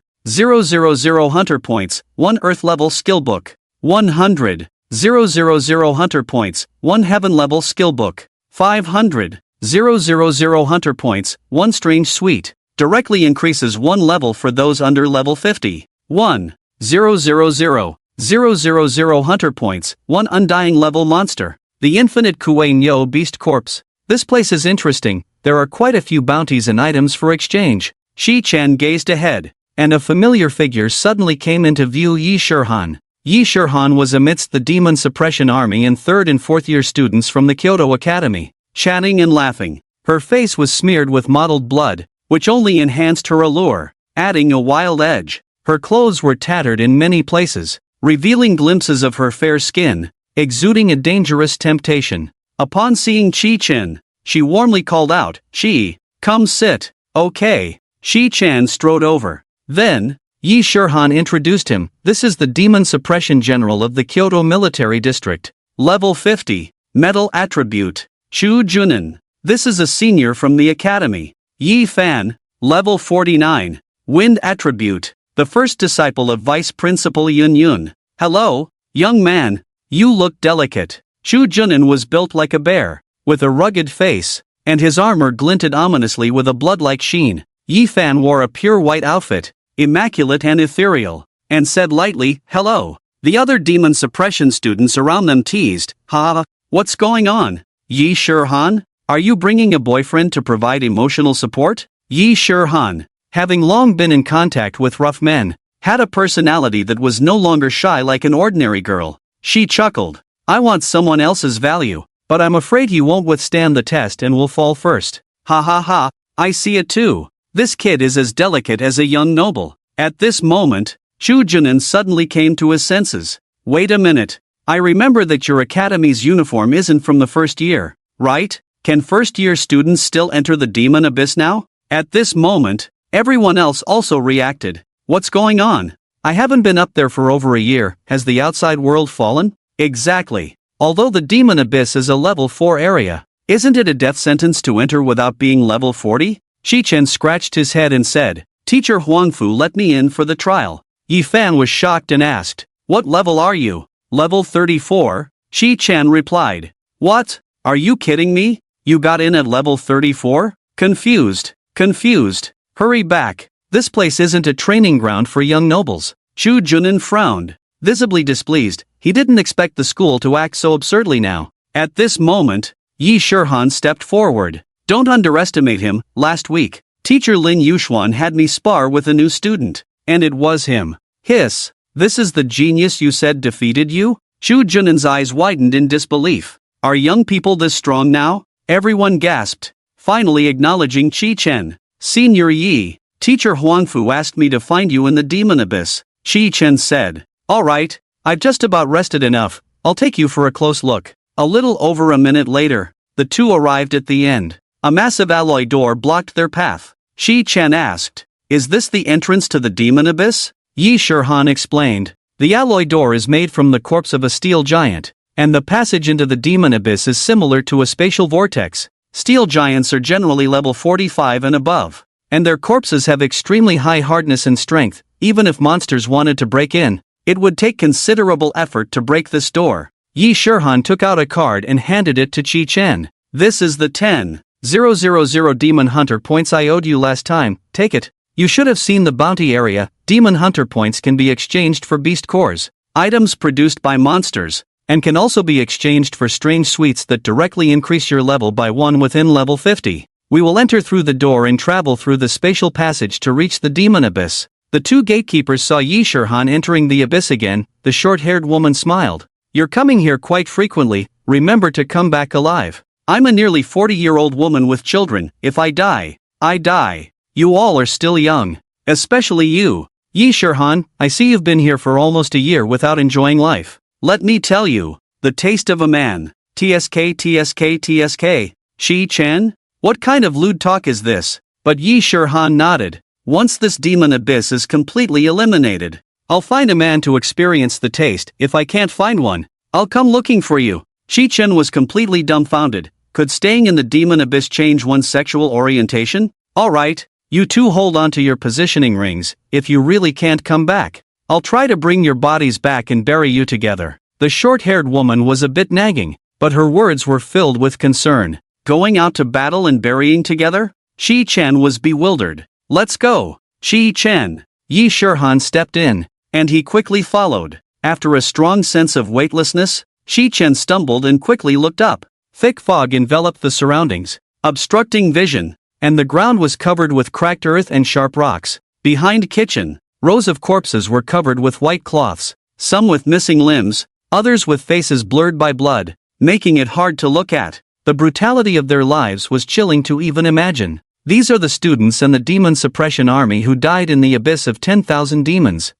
hunter points, 1 earth level skill book. 100,000 hunter points, 1 heaven level skill book. 500,000 hunter points, 1 strange suite. Directly increases 1 level for those under level 50. 1,000,000 hunter points, 1 undying level monster. The infinite Kuei Nyo beast corpse. This place is interesting, there are quite a few bounties and items for exchange. Shi-chan gazed ahead, and a familiar figure suddenly came into view. Yi Shirhan. Yi Shirhan was amidst the demon suppression army and 3rd and 4th year students from the Kyoto Academy, chatting and laughing. Her face was smeared with mottled blood, which only enhanced her allure, adding a wild edge. Her clothes were tattered in many places, revealing glimpses of her fair skin, exuding a dangerous temptation. Upon seeing Chi-chan, she warmly called out, "Chi, come sit." "Okay." Shi-chan strode over. Then, Yi Shirhan introduced him. "This is the Demon Suppression General of the Kyoto Military District. Level 50. Metal Attribute. Chu Junin. This is a senior from the academy. Yi Fan. Level 49. Wind Attribute. The first disciple of Vice Principal Yun Yun. Hello, young man. You look delicate." Chu Junin was built like a bear, with a rugged face, and his armor glinted ominously with a blood-like sheen. Yi Fan wore a pure white outfit, immaculate and ethereal, and said lightly, "Hello." The other demon suppression students around them teased, "Ha, what's going on? Yi Shirhan? Are you bringing a boyfriend to provide emotional support?" Yi Shirhan, having long been in contact with rough men, had a personality that was no longer shy like an ordinary girl. She chuckled. "I want someone else's value, but I'm afraid you won't withstand the test and will fall first." "Ha ha ha, I see it too. This kid is as delicate as a young noble." At this moment, Chu Junin suddenly came to his senses. "Wait a minute. I remember that your academy's uniform isn't from the first year, right? Can first-year students still enter the demon abyss now?" At this moment, everyone else also reacted. "What's going on? I haven't been up there for over a year. Has the outside world fallen?" "Exactly. Although the demon abyss is a level 4 area, isn't it a death sentence to enter without being level 40? Shi-chan scratched his head and said, "Teacher Huangfu let me in for the trial." Yi Fan was shocked and asked, "What level are you?" "Level 34, Shi-chan replied. "What? Are you kidding me? You got in at level 34? Confused. Hurry back. This place isn't a training ground for young nobles." Chu Junin frowned, visibly displeased. He didn't expect the school to act so absurdly now. At this moment, Yi Shirhan stepped forward. "Don't underestimate him. Last week, Teacher Lin Yuxuan had me spar with a new student, and it was him." "Hiss. This is the genius you said defeated you?" Chu Junin's eyes widened in disbelief. "Are young people this strong now?" Everyone gasped, finally acknowledging Chi-chen. "Senior Yi, Teacher Huangfu asked me to find you in the demon abyss," Chi-chen said. "All right, I've just about rested enough. I'll take you for a close look." A little over a minute later, the two arrived at the end. A massive alloy door blocked their path. Chi-chen asked, "Is this the entrance to the demon abyss?" Yi Shirhan explained. "The alloy door is made from the corpse of a steel giant, and the passage into the demon abyss is similar to a spatial vortex. Steel giants are generally level 45 and above, and their corpses have extremely high hardness and strength. Even if monsters wanted to break in, it would take considerable effort to break this door." Yi Shirhan took out a card and handed it to Chi-chen. "This is the 10,000 demon hunter points I owed you last time. Take it. You should have seen the bounty area. Demon hunter points can be exchanged for beast cores, items produced by monsters, and can also be exchanged for strange suites that directly increase your level by 1 within level 50. We will enter through the door and travel through the spatial passage to reach the demon abyss." The two gatekeepers saw Yi Shirhan entering the abyss again. The short-haired woman smiled. "You're coming here quite frequently. Remember to come back alive. I'm a nearly 40-year-old woman with children. If I die, I die. You all are still young. Especially you. Yi Shirhan, I see you've been here for almost a year without enjoying life. Let me tell you, the taste of a man TSK. Shi Chen? What kind of lewd talk is this? But Yi Shurhan nodded. Once this demon abyss is completely eliminated, I'll find a man to experience the taste. If I can't find one, I'll come looking for you. Shi Chen was completely dumbfounded. Could staying in the demon abyss change one's sexual orientation? Alright, you two hold on to your positioning rings. If you really can't come back, I'll try to bring your bodies back and bury you together. The short-haired woman was a bit nagging, but her words were filled with concern. Going out to battle and burying together? Shi Chen was bewildered. Let's go, Shi Chen. Yi Shurhan stepped in, and he quickly followed. After a strong sense of weightlessness, Shi Chen stumbled and quickly looked up. Thick fog enveloped the surroundings, obstructing vision, and the ground was covered with cracked earth and sharp rocks. Behind kitchen, rows of corpses were covered with white cloths, some with missing limbs, others with faces blurred by blood, making it hard to look at. The brutality of their lives was chilling to even imagine. These are the students and the demon suppression army who died in the abyss of 10,000 demons.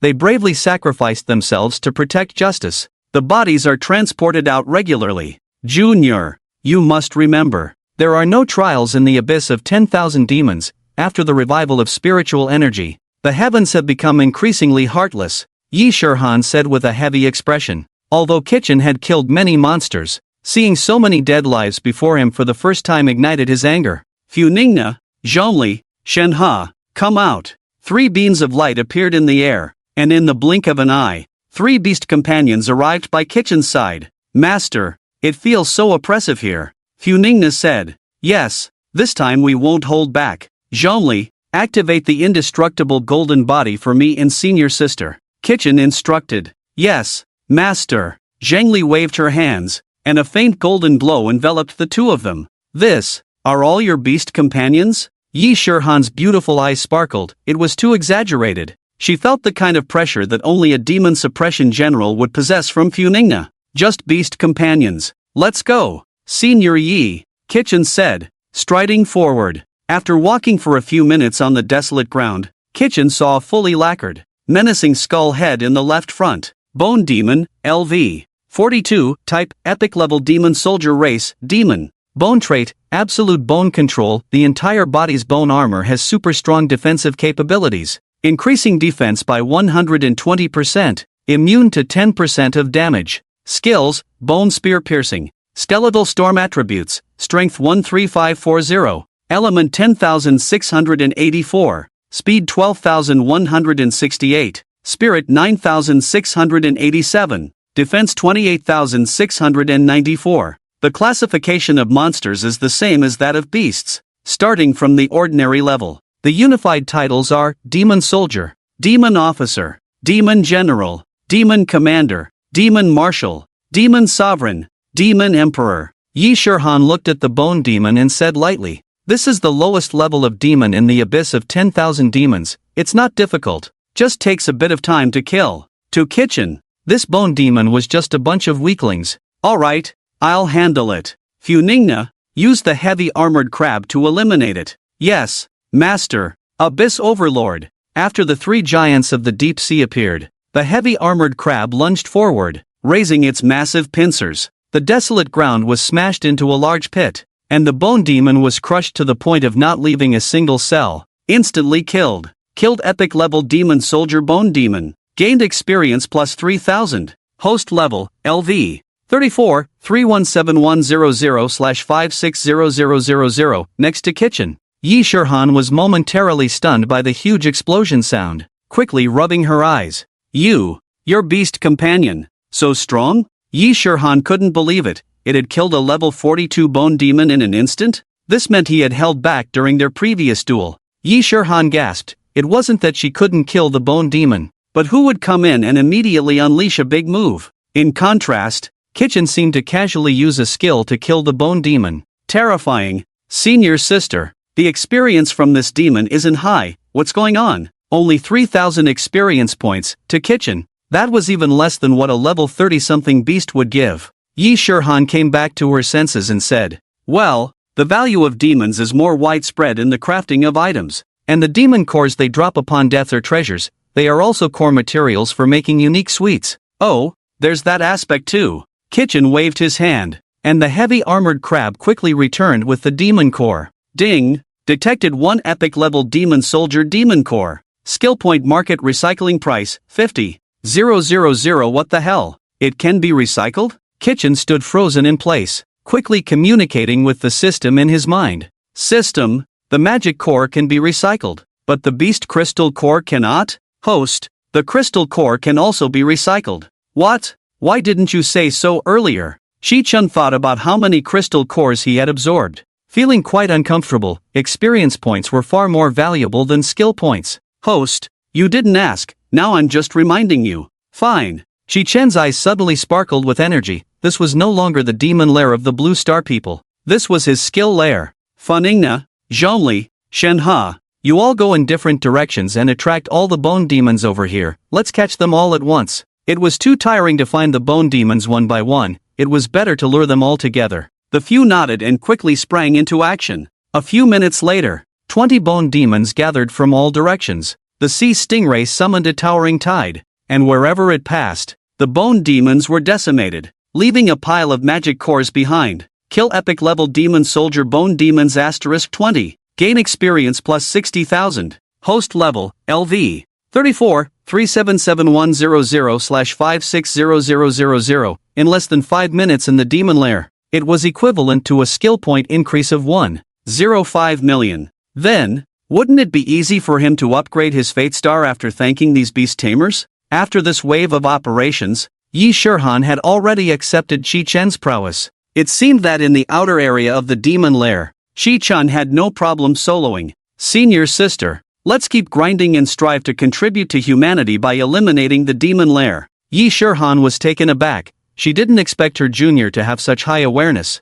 They bravely sacrificed themselves to protect justice. The bodies are transported out regularly. Junior, you must remember, there are no trials in the abyss of 10,000 demons. After the revival of spiritual energy, the heavens have become increasingly heartless, Yi Shurhan said with a heavy expression. Although Kitchen had killed many monsters, seeing so many dead lives before him for the first time ignited his anger. Fu Ningna, Zhongli, Shenhe, come out. 3 beams of light appeared in the air, and in the blink of an eye, 3 beast companions arrived by Kitchen's side. Master, it feels so oppressive here, Fu Ningna said. Yes, this time we won't hold back. Zhongli, activate the indestructible golden body for me and senior sister. Kitchen instructed. Yes, Master. Zhongli waved her hands, and a faint golden glow enveloped the two of them. This, are all your beast companions? Yi Shurhan's beautiful eyes sparkled. It was too exaggerated. She felt the kind of pressure that only a demon suppression general would possess from Fu Ningna. Just beast companions. Let's go, Senior Yi, Kitchen said, striding forward. After walking for a few minutes on the desolate ground, Kitchen saw a fully lacquered, menacing skull head in the left front. Bone Demon, LV. 42, type, epic level demon soldier race, demon. Bone trait, absolute bone control. The entire body's bone armor has super strong defensive capabilities, increasing defense by 120%, immune to 10% of damage. Skills, bone spear piercing. Skeletal storm attributes, strength 13540, element 10,684, speed 12,168, spirit 9,687, defense 28,694. The classification of monsters is the same as that of beasts, starting from the ordinary level. The unified titles are Demon Soldier, Demon Officer, Demon General, Demon Commander, Demon Marshal, Demon Sovereign, Demon Emperor. Yi Shurhan looked at the Bone Demon and said lightly, this is the lowest level of demon in the abyss of 10,000 demons. It's not difficult, just takes a bit of time to kill. To Kitchen, this Bone Demon was just a bunch of weaklings. Alright, I'll handle it. Fu Ningna, use the heavy armored crab to eliminate it. Yes, Master. Abyss Overlord. After the 3 giants of the deep sea appeared, the heavy armored crab lunged forward, raising its massive pincers. The desolate ground was smashed into a large pit, and the Bone Demon was crushed to the point of not leaving a single cell. Instantly killed. Killed epic level demon soldier Bone Demon. Gained experience plus 3000. Host level, LV. 34, 317100/560000. Next to Kitchen. Yi Shurhan was momentarily stunned by the huge explosion sound, quickly rubbing her eyes. Your beast companion, so strong? Yi Shurhan couldn't believe it. It had killed a level 42 Bone Demon in an instant? This meant he had held back during their previous duel. Yi Shurhan gasped. It wasn't that she couldn't kill the Bone Demon, but who would come in and immediately unleash a big move? In contrast, Kitchen seemed to casually use a skill to kill the Bone Demon. Terrifying. Senior sister, the experience from this demon isn't high. What's going on? Only 3,000 experience points. To Kitchen, that was even less than what a level 30-something beast would give. Yi Shurhan came back to her senses and said, well, the value of demons is more widespread in the crafting of items, and the demon cores they drop upon death are treasures. They are also core materials for making unique sweets. Oh, there's that aspect too. Kitchen waved his hand, and the heavy armored crab quickly returned with the demon core. Ding! Detected 1 epic level demon soldier demon core. Skill point market recycling price, 50,000. What the hell? It can be recycled? Kitchen stood frozen in place, quickly communicating with the system in his mind. System, the magic core can be recycled, but the beast crystal core cannot? Host, the crystal core can also be recycled. What? Why didn't you say so earlier? Shi-chun thought about how many crystal cores he had absorbed. Feeling quite uncomfortable, experience points were far more valuable than skill points. Host, you didn't ask, now I'm just reminding you. Fine. Shi-chen's eyes suddenly sparkled with energy. This was no longer the demon lair of the Blue Star people. This was his skill lair. Faningna, Zhongli, Shenhe, you all go in different directions and attract all the bone demons over here. Let's catch them all at once. It was too tiring to find the bone demons one by one. It was better to lure them all together. The few nodded and quickly sprang into action. A few minutes later, 20 bone demons gathered from all directions. The sea stingray summoned a towering tide, and wherever it passed, the bone demons were decimated, leaving a pile of magic cores behind. Kill epic level demon soldier bone demons *20. Gain experience plus 60,000. Host level, LV. 34, 377100/560000. In less than 5 minutes in the demon lair, it was equivalent to a skill point increase of 1.05 million. Then, wouldn't it be easy for him to upgrade his Fate Star after thanking these beast tamers? After this wave of operations, Yi Shihan had already accepted Shi-chen's prowess. It seemed that in the outer area of the demon lair, Shi-chan had no problem soloing. Senior sister, let's keep grinding and strive to contribute to humanity by eliminating the demon lair. Yi Shihan was taken aback. She didn't expect her junior to have such high awareness,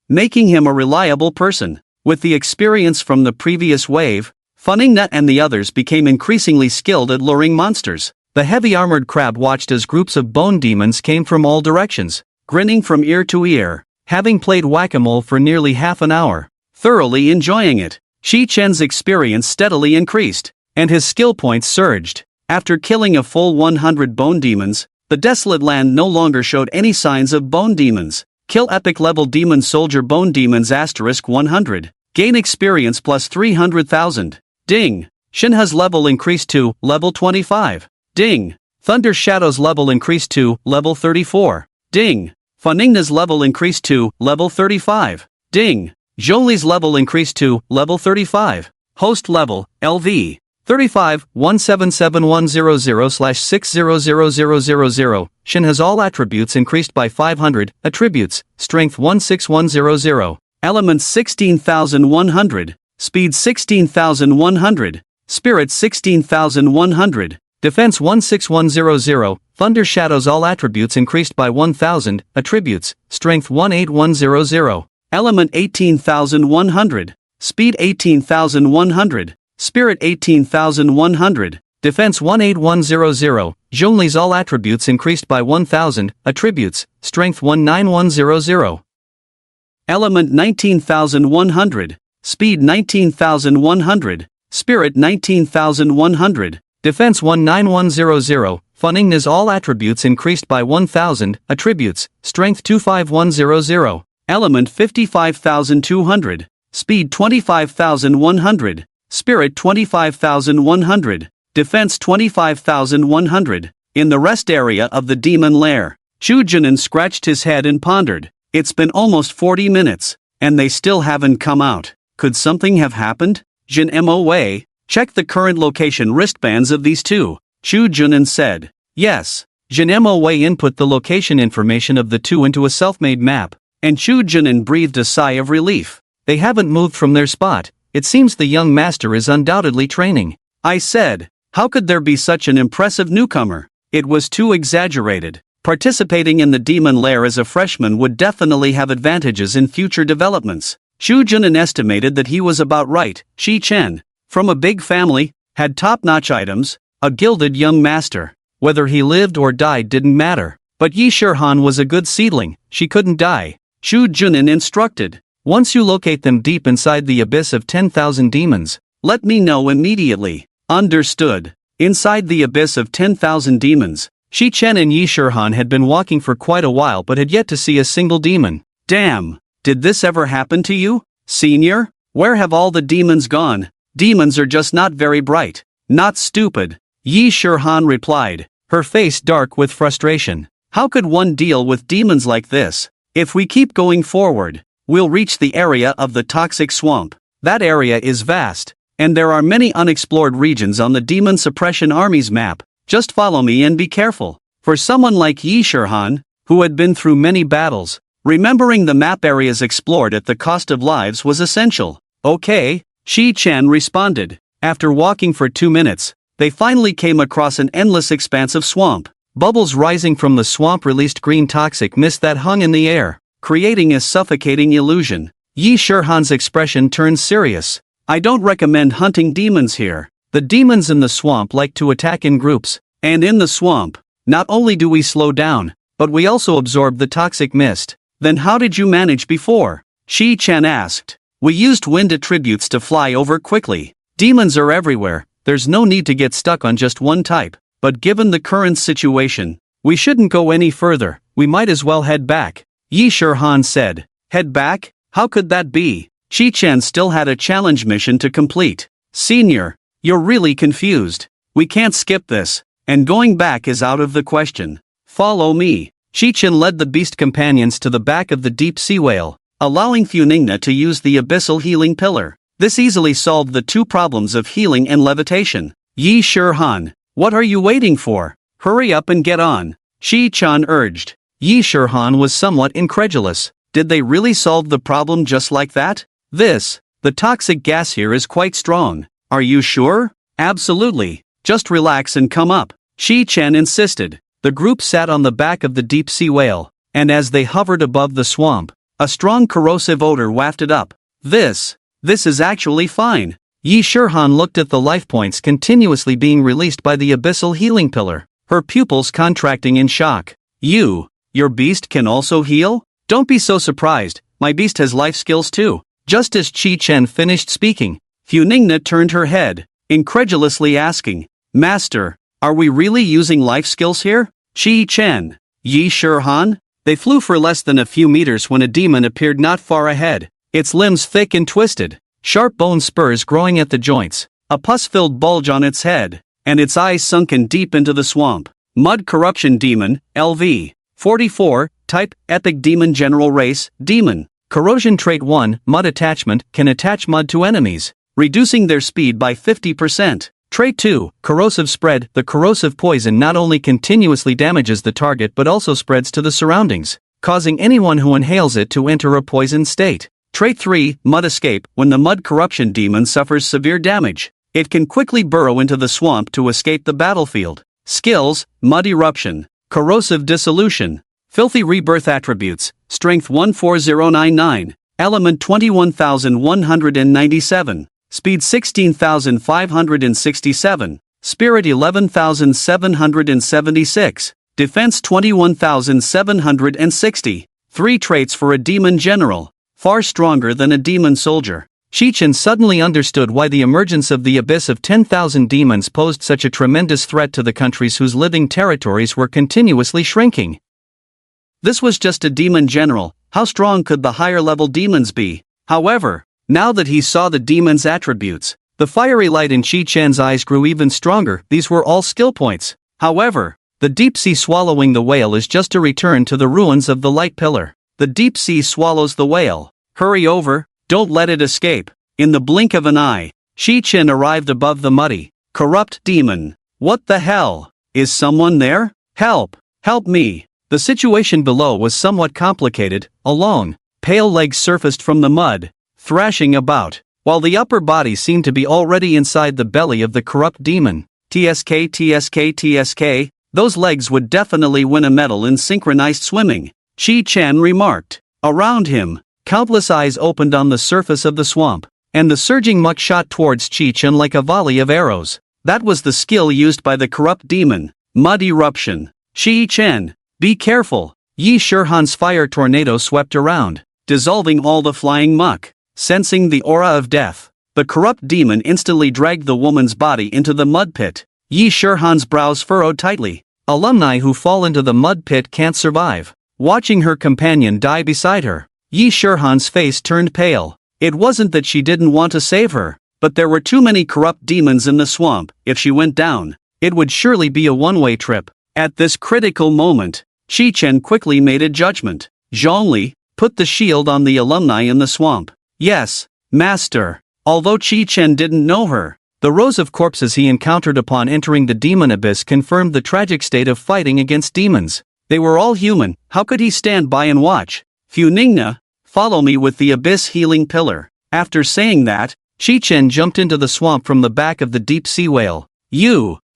making him a reliable person. With the experience from the previous wave, Funingnut and the others became increasingly skilled at luring monsters. The heavy armored crab watched as groups of bone demons came from all directions, grinning from ear to ear, having played whack-a-mole for nearly half an hour, thoroughly enjoying it. Shi-chen's experience steadily increased, and his skill points surged. After killing a full 100 bone demons, the desolate land no longer showed any signs of bone demons. Kill epic level demon soldier bone demons *100. Gain experience plus 300,000. Ding. Shinha's level increased to level 25. Ding. Thunder Shadow's level increased to level 34. Ding. Faningna's level increased to level 35. Ding. Zhongli's level increased to level 35. Host level, LV. 35 17710/600000. Shin has all attributes increased by 500. Attributes: Strength 16100. Elements 16,100. Speed 16,100. Spirit 16,100. Defense 16100. Thunder Shadows all attributes increased by 1000. Attributes: Strength 18100. Element 18,100. Speed 18,100. Spirit 18,100. Defense 18100. Zhongli's all attributes increased by 1000. Attributes: Strength 19100. Element 19,100. Speed 19,100. Spirit 19,100. Defense 19100. Funingna's all attributes increased by 1000. Attributes: Strength 25100. Element 55,200. Speed 25,100. Spirit 25,100. Defense 25,100. In the rest area of the demon lair, Chu Junin scratched his head and pondered. It's been almost 40 minutes, and they still haven't come out. Could something have happened? Jin Mo Wei, check the current location wristbands of these two, Chu Junin said. Yes. Jin Mo Wei input the location information of the two into a self-made map, and Chu Junin breathed a sigh of relief. They haven't moved from their spot. It seems the young master is undoubtedly training. I said, how could there be such an impressive newcomer? It was too exaggerated. Participating in the demon lair as a freshman would definitely have advantages in future developments. Chu Junin estimated that he was about right. Shi Chen, from a big family, had top-notch items, a gilded young master. Whether he lived or died didn't matter. But Yi Shihan was a good seedling, she couldn't die. Chu Junin instructed. Once you locate them deep inside the abyss of 10,000 demons, let me know immediately. Understood. Inside the abyss of 10,000 demons, Shi Chen and Yi Shirhan had been walking for quite a while but had yet to see a single demon. Damn! Did this ever happen to you, senior? Where have all the demons gone? Demons are just not very bright. Not stupid. Yi Shirhan replied, her face dark with frustration. How could one deal with demons like this? If we keep going forward, we'll reach the area of the toxic swamp. That area is vast, and there are many unexplored regions on the Demon Suppression Army's map. Just follow me and be careful. For someone like Yi Shirhan, who had been through many battles, remembering the map areas explored at the cost of lives was essential. Okay, Shi Chen responded. After walking for 2 minutes, they finally came across an endless expanse of swamp. Bubbles rising from the swamp released green toxic mist that hung in the air, creating a suffocating illusion. Yi Shirhan's expression turned serious. I don't recommend hunting demons here. The demons in the swamp like to attack in groups, and in the swamp, not only do we slow down, but we also absorb the toxic mist. Then how did you manage before? Shi Chen asked. We used wind attributes to fly over quickly. Demons are everywhere, there's no need to get stuck on just one type. But given the current situation, we shouldn't go any further, we might as well head back. Yi Shirhan said. Head back? How could that be? Shi Chen still had a challenge mission to complete. Senior, you're really confused. We can't skip this, and going back is out of the question. Follow me. Shi Chen led the beast companions to the back of the deep sea whale, allowing Funingna to use the abyssal healing pillar. This easily solved the two problems of healing and levitation. Yi Shirhan, what are you waiting for? Hurry up and get on. Shi Chen urged. Yi Shirhan was somewhat incredulous. Did they really solve the problem just like that? The toxic gas here is quite strong. Are you sure? Absolutely. Just relax and come up. Shi Chen insisted. The group sat on the back of the deep sea whale, and as they hovered above the swamp, a strong corrosive odor wafted up. This is actually fine. Yi Shirhan looked at the life points continuously being released by the abyssal healing pillar, her pupils contracting in shock. Your beast can also heal? Don't be so surprised, my beast has life skills too. Just as Shi Chen finished speaking, Funingna turned her head, incredulously asking, Master, are we really using life skills here? Shi Chen, Yi Shirhan? They flew for less than a few meters when a demon appeared not far ahead, its limbs thick and twisted, sharp bone spurs growing at the joints, a pus-filled bulge on its head, and its eyes sunken deep into the swamp. Mud Corruption Demon, LV. 44, Type, Epic Demon General Race, Demon. Corrosion Trait 1, Mud Attachment, can attach mud to enemies, reducing their speed by 50%. Trait 2, Corrosive Spread, the corrosive poison not only continuously damages the target but also spreads to the surroundings, causing anyone who inhales it to enter a poisoned state. Trait 3, Mud Escape, when the Mud Corruption Demon suffers severe damage, it can quickly burrow into the swamp to escape the battlefield. Skills, Mud Eruption, Corrosive Dissolution, Filthy Rebirth Attributes, Strength 14099, Element 21197, Speed 16567, Spirit 11776, Defense 21760. 3 traits for a demon general, far stronger than a demon soldier. Shi Chen suddenly understood why the emergence of the abyss of 10,000 demons posed such a tremendous threat to the countries whose living territories were continuously shrinking. This was just a demon general, how strong could the higher-level demons be? However, now that he saw the demon's attributes, the fiery light in Shi Chen's eyes grew even stronger. These were all skill points. However, the deep sea swallowing the whale is just a return to the ruins of the light pillar. The deep sea swallows the whale. Hurry over, don't let it escape. In the blink of an eye, Shi Chen arrived above the muddy, corrupt demon. What the hell? Is someone there? Help! Help me! The situation below was somewhat complicated. A long, pale leg surfaced from the mud, thrashing about, while the upper body seemed to be already inside the belly of the corrupt demon. TSK, those legs would definitely win a medal in synchronized swimming, Shi Chen remarked. Around him, countless eyes opened on the surface of the swamp, and the surging muck shot towards Shi Chen like a volley of arrows. That was the skill used by the corrupt demon, Mud Eruption. Shi Chen, be careful. Yi Shirhan's fire tornado swept around, dissolving all the flying muck. Sensing the aura of death, the corrupt demon instantly dragged the woman's body into the mud pit. Yi Shirhan's brows furrowed tightly. Alumni who fall into the mud pit can't survive. Watching her companion die beside her, Yi Shirhan's face turned pale. It wasn't that she didn't want to save her, but there were too many corrupt demons in the swamp. If she went down, it would surely be a one-way trip. At this critical moment, Qi Chen quickly made a judgment. Zhongli, put the shield on the alumni in the swamp. Yes, master. Although Qi Chen didn't know her, the rows of corpses he encountered upon entering the demon abyss confirmed the tragic state of fighting against demons. They were all human. How could he stand by and watch? Funingna, follow me with the abyss healing pillar. After saying that, Qi Chen jumped into the swamp from the back of the deep sea whale.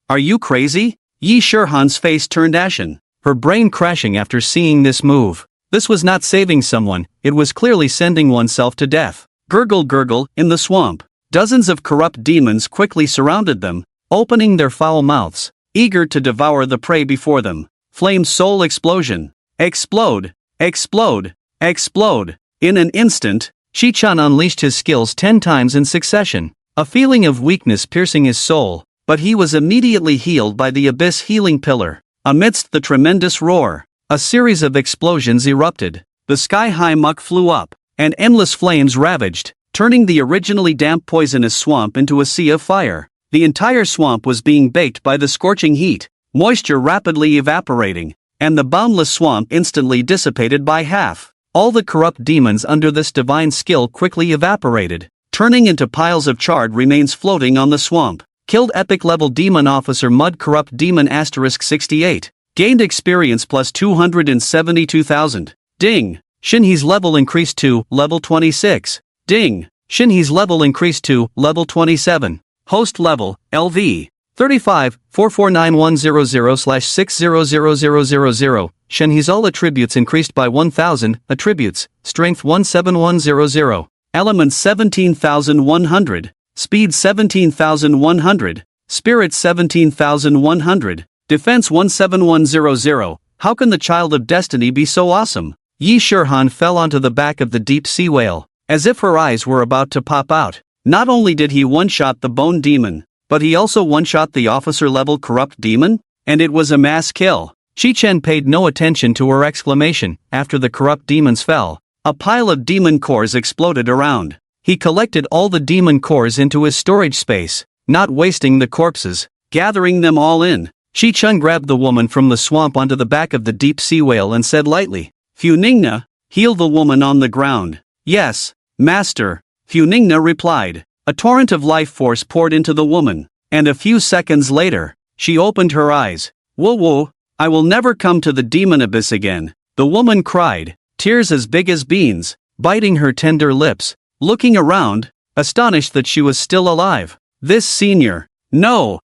Are you crazy? Yi Shirhan's face turned ashen, her brain crashing after seeing this move. This was not saving someone, it was clearly sending oneself to death. Gurgle gurgle, in the swamp. Dozens of corrupt demons quickly surrounded them, opening their foul mouths, eager to devour the prey before them. Flame soul explosion. Explode, explode, explode. In an instant, Qi Chen unleashed his skills 10 times in succession, a feeling of weakness piercing his soul, but he was immediately healed by the abyss healing pillar. Amidst the tremendous roar, a series of explosions erupted. The sky-high muck flew up, and endless flames ravaged, turning the originally damp poisonous swamp into a sea of fire. The entire swamp was being baked by the scorching heat, moisture rapidly evaporating, and the boundless swamp instantly dissipated by half. All the corrupt demons under this divine skill quickly evaporated, turning into piles of charred remains floating on the swamp. Killed epic level demon officer Mud Corrupt Demon *68. Gained experience plus 272,000. Ding. Shinhee's level increased to level 26. Ding. Shinhee's level increased to level 27. Host level, LV. 35, 449100/600000. Shinhee's all attributes increased by 1000, attributes, strength 17100. Elements 17,100. Speed 17,100. Spirit 17,100. Defense 17100. How can the child of destiny be so awesome? Yi Shirhan fell onto the back of the deep sea whale, as if her eyes were about to pop out. Not only did he one-shot the bone demon, but he also one-shot the officer-level corrupt demon, and it was a mass kill. Qi Chen paid no attention to her exclamation. After the corrupt demons fell, a pile of demon cores exploded around. He collected all the demon cores into his storage space, not wasting the corpses, gathering them all in. Qi Chen grabbed the woman from the swamp onto the back of the deep sea whale and said lightly, Funingna, heal the woman on the ground. Yes, master, Funingna replied. A torrent of life force poured into the woman, and a few seconds later, she opened her eyes. Whoa, I will never come to the demon abyss again, the woman cried, tears as big as beans, biting her tender lips, looking around, astonished that she was still alive. This senior, no,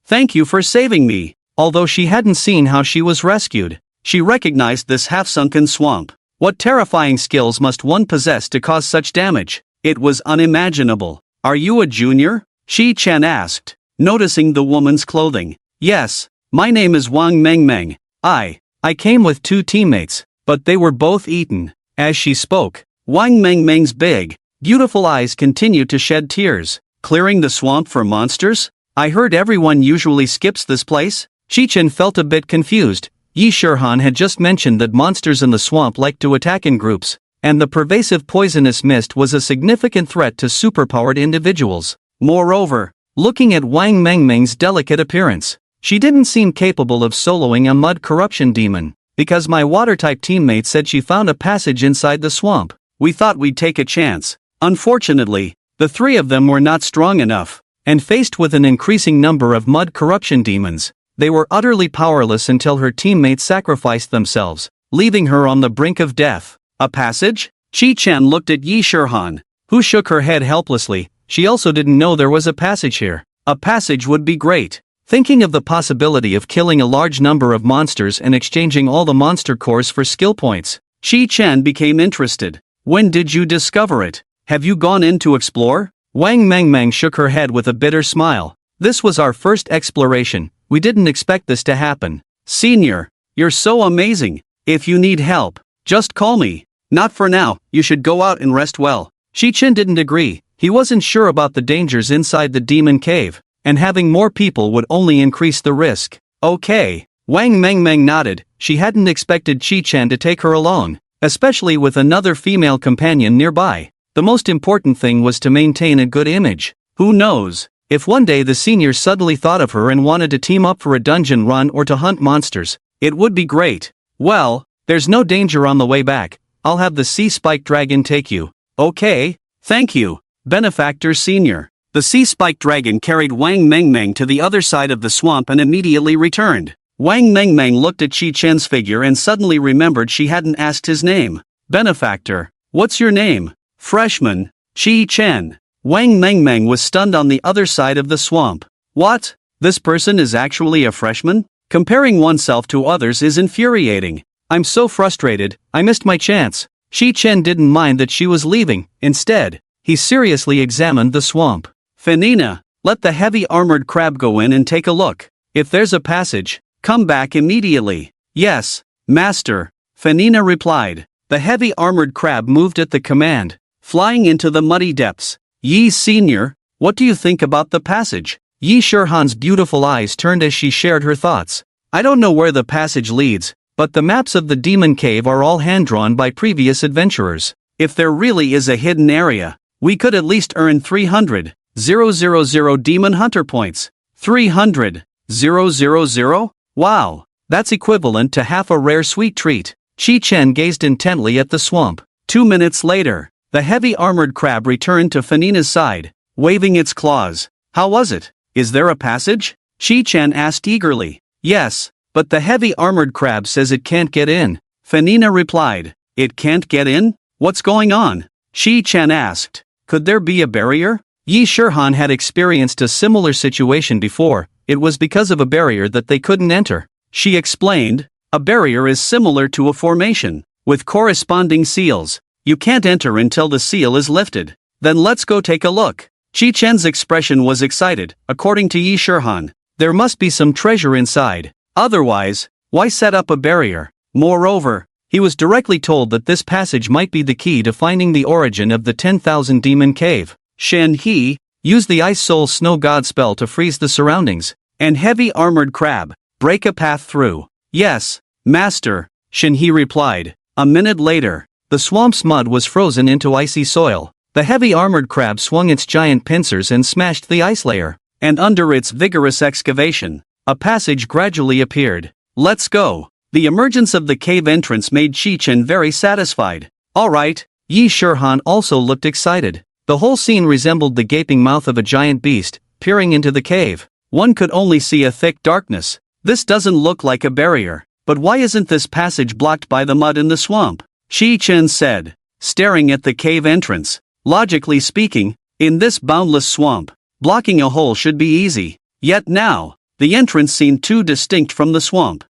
thank you for saving me. Although she hadn't seen how she was rescued, she recognized this half-sunken swamp. What terrifying skills must one possess to cause such damage? It was unimaginable. Are you a junior? Qi Chen asked, noticing the woman's clothing. Yes, my name is Wang Mengmeng. I came with 2 teammates, but they were both eaten. As she spoke, Wang Mengmeng's big, beautiful eyes continued to shed tears. Clearing the swamp for monsters? I heard everyone usually skips this place? Qi Chen felt a bit confused. Yi Shirhan had just mentioned that monsters in the swamp like to attack in groups, and the pervasive poisonous mist was a significant threat to superpowered individuals. Moreover, looking at Wang Mengmeng's delicate appearance, she didn't seem capable of soloing a mud corruption demon, because my water-type teammate said she found a passage inside the swamp. We thought we'd take a chance. Unfortunately, the 3 of them were not strong enough, and faced with an increasing number of mud corruption demons, they were utterly powerless until her teammates sacrificed themselves, leaving her on the brink of death. A passage? Qi Chen looked at Yi Shirhan, who shook her head helplessly. She also didn't know there was a passage here. A passage would be great. Thinking of the possibility of killing a large number of monsters and exchanging all the monster cores for skill points, Qi Chen became interested. When did you discover it? Have you gone in to explore? Wang Mengmeng shook her head with a bitter smile. This was our first exploration. We didn't expect this to happen. Senior, you're so amazing. If you need help, just call me. Not for now, you should go out and rest well. Qi Chen didn't agree. He wasn't sure about the dangers inside the demon cave, and having more people would only increase the risk. Okay. Wang Mengmeng nodded. She hadn't expected Chi-chan to take her along, especially with another female companion nearby. The most important thing was to maintain a good image. Who knows? If one day the seniors suddenly thought of her and wanted to team up for a dungeon run or to hunt monsters, it would be great. Well, there's no danger on the way back. I'll have the sea spike dragon take you. Okay, thank you, Benefactor Senior. The sea spike dragon carried Wang Mengmeng to the other side of the swamp and immediately returned. Wang Mengmeng looked at Chi-chan's figure and suddenly remembered she hadn't asked his name. Benefactor, what's your name? Freshman, Chi-chan. Wang Mengmeng was stunned on the other side of the swamp. What? This person is actually a freshman? Comparing oneself to others is infuriating. I'm so frustrated, I missed my chance. Chi-chan didn't mind that she was leaving. Instead, he seriously examined the swamp. Fanina, let the heavy armored crab go in and take a look. If there's a passage, come back immediately. Yes, master, Fanina replied. The heavy armored crab moved at the command, flying into the muddy depths. Yi Senior, what do you think about the passage? Yi Shurhan's beautiful eyes turned as she shared her thoughts. I don't know where the passage leads, but the maps of the demon cave are all hand-drawn by previous adventurers. If there really is a hidden area, we could at least earn 300,000 demon hunter points. 300,000? Wow, that's equivalent to half a rare sweet treat. Chi-chan gazed intently at the swamp. 2 minutes later, the heavy armored crab returned to Fanina's side, waving its claws. How was it? Is there a passage? Chi-chan asked eagerly. Yes, but the heavy armored crab says it can't get in. Fanina replied. It can't get in? What's going on? Chi-chan asked. Could there be a barrier? Yi Shurhan had experienced a similar situation before. It was because of a barrier that they couldn't enter. She explained. A barrier is similar to a formation, with corresponding seals. You can't enter until the seal is lifted. Then let's go take a look. Chi-chan's expression was excited. According to Yi Shurhan, there must be some treasure inside. Otherwise, why set up a barrier? Moreover, he was directly told that this passage might be the key to finding the origin of the 10,000 demon cave. Shen He used the Ice Soul Snow God spell to freeze the surroundings, and heavy armored crab, break a path through. Yes, master, Shen He replied. A minute later, the swamp's mud was frozen into icy soil. The heavy armored crab swung its giant pincers and smashed the ice layer, and under its vigorous excavation, a passage gradually appeared. Let's go. The emergence of the cave entrance made Chi-chan very satisfied. Alright, Yi Shurhan also looked excited. The whole scene resembled the gaping mouth of a giant beast, peering into the cave. One could only see a thick darkness. This doesn't look like a barrier. But why isn't this passage blocked by the mud in the swamp? Chi-chan said, staring at the cave entrance. Logically speaking, in this boundless swamp, blocking a hole should be easy. Yet now, the entrance seemed too distinct from the swamp.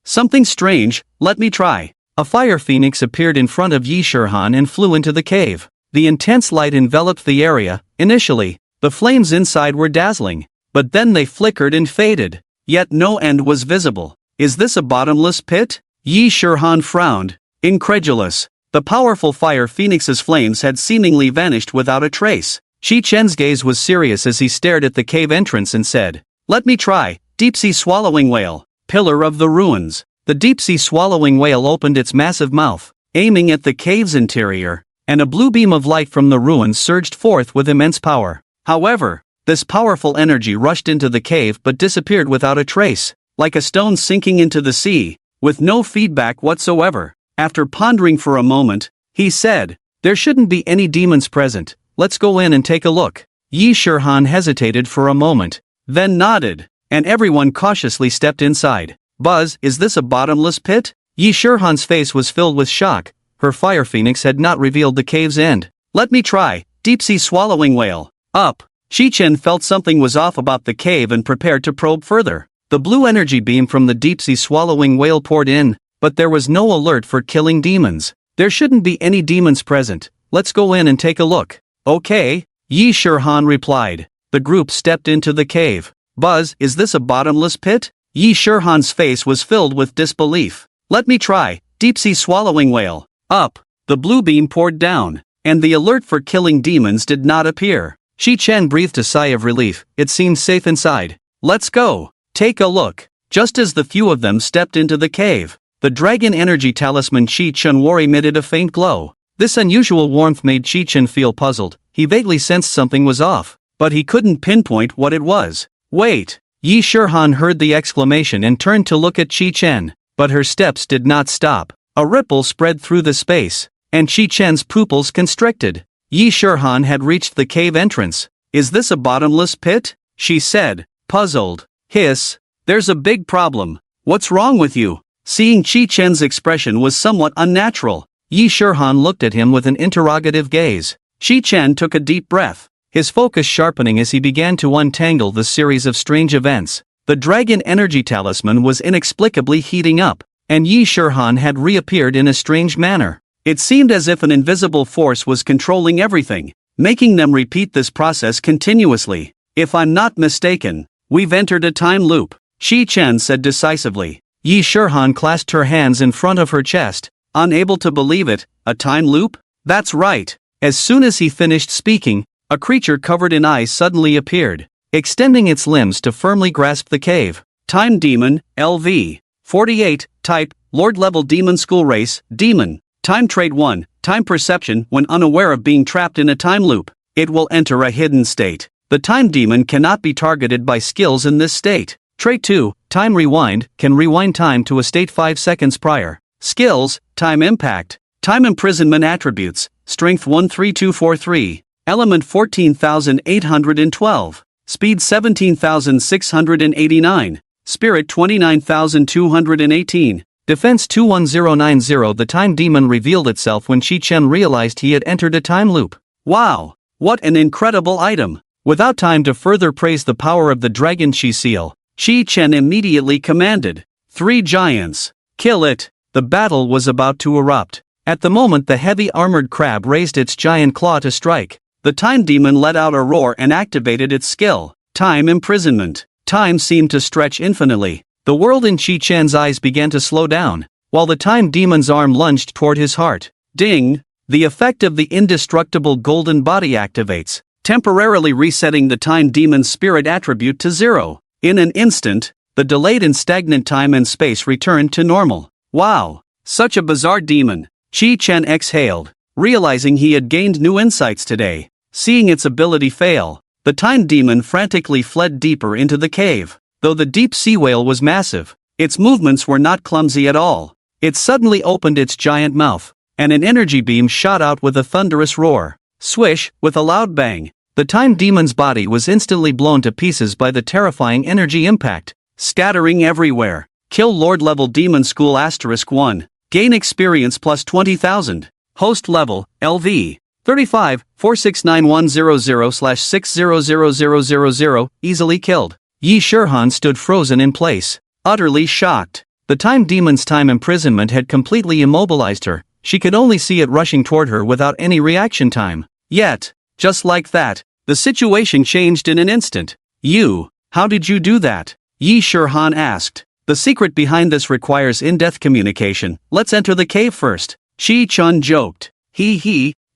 Something strange, let me try. A fire phoenix appeared in front of Yi Shurhan and flew into the cave. The intense light enveloped the area. Initially, the flames inside were dazzling, but then they flickered and faded. Yet no end was visible. Is this a bottomless pit? Yi Shurhan frowned, incredulous. The powerful fire phoenix's flames had seemingly vanished without a trace. Chi-chan's gaze was serious as he stared at the cave entrance and said, Let me try, deep-sea swallowing whale, pillar of the ruins. The deep-sea swallowing whale opened its massive mouth, aiming at the cave's interior, and a blue beam of light from the ruins surged forth with immense power. However, this powerful energy rushed into the cave but disappeared without a trace, like a stone sinking into the sea, with no feedback whatsoever. After pondering for a moment, he said, There shouldn't be any demons present, let's go in and take a look. Yi Shurhan hesitated for a moment, then nodded, and everyone cautiously stepped inside. Buzz, is this a bottomless pit? Yi Shurhan's face was filled with shock. Her fire phoenix had not revealed the cave's end. Let me try, deep-sea swallowing whale. Up. Chi-chan felt something was off about the cave and prepared to probe further. The blue energy beam from the deep-sea swallowing whale poured in, but there was no alert for killing demons. There shouldn't be any demons present. Let's go in and take a look. Okay, Yi Shurhan replied. The group stepped into the cave. Buzz, is this a bottomless pit? Yi Shurhan's face was filled with disbelief. Let me try, deep-sea swallowing whale. Up. The blue beam poured down, and the alert for killing demons did not appear. Chi-chan breathed a sigh of relief. It seemed safe inside. Let's go. Take a look. Just as the few of them stepped into the cave, the dragon energy talisman Chi-Chun wore emitted a faint glow. This unusual warmth made Chi-Chun feel puzzled. He vaguely sensed something was off, but he couldn't pinpoint what it was. Wait! Yi Shihan heard the exclamation and turned to look at Chi-Chun, but her steps did not stop. A ripple spread through the space, and Chi-Chun's pupils constricted. Yi Shihan had reached the cave entrance. Is this a bottomless pit? She said, puzzled. Hiss. There's a big problem. What's wrong with you? Seeing Chi-Chun's expression was somewhat unnatural. Yi Shihan looked at him with an interrogative gaze. Chi-Chun took a deep breath, his focus sharpening as he began to untangle the series of strange events. The dragon energy talisman was inexplicably heating up, and Yi Shihan had reappeared in a strange manner. It seemed as if an invisible force was controlling everything, making them repeat this process continuously. If I'm not mistaken, we've entered a time loop, Chi-Chun said decisively. Yi Shihan clasped her hands in front of her chest, unable to believe it. A time loop? That's right. As soon as he finished speaking, a creature covered in ice suddenly appeared, extending its limbs to firmly grasp the cave. Time Demon, LV. 48, Type, Lord-level Demon School Race, Demon. Time Trait 1, Time Perception. When unaware of being trapped in a time loop, it will enter a hidden state. The Time Demon cannot be targeted by skills in this state. Trait 2, Time Rewind, can rewind time to a state 5 seconds prior. Skills, Time Impact. Time Imprisonment Attributes, Strength 13243, Element 14812, Speed 17689, Spirit 29218, Defense 21090. The Time Demon revealed itself when Chi-Chun realized he had entered a time loop. Wow! What an incredible item! Without time to further praise the power of the Dragon Chi Seal, Chi-Chun immediately commanded, 3 giants, kill it! The battle was about to erupt. At the moment the heavy armored crab raised its giant claw to strike, the Time Demon let out a roar and activated its skill, Time Imprisonment. Time seemed to stretch infinitely. The world in Chi-Chun's eyes began to slow down, while the Time Demon's arm lunged toward his heart. Ding! The effect of the indestructible golden body activates, temporarily resetting the Time Demon's spirit attribute to 0. In an instant, the delayed and stagnant time and space returned to normal. Wow! Such a bizarre demon! Chi-Chun exhaled, realizing he had gained new insights today. Seeing its ability fail, the Time Demon frantically fled deeper into the cave. Though the deep sea whale was massive, its movements were not clumsy at all. It suddenly opened its giant mouth, and an energy beam shot out with a thunderous roar. Swish! With a loud bang, the Time Demon's body was instantly blown to pieces by the terrifying energy impact, scattering everywhere. Kill Lord-level Demon School *1. Gain experience plus 20,000. Host level, LV. 35, 469100/600000. Easily killed. Yi Shihan stood frozen in place, utterly shocked. The Time Demon's time imprisonment had completely immobilized her. She could only see it rushing toward her without any reaction time. Yet, just like that, the situation changed in an instant. How did you do that? Yi Shihan asked. The secret behind this requires in-depth communication. Let's enter the cave first. Chi-Chun joked.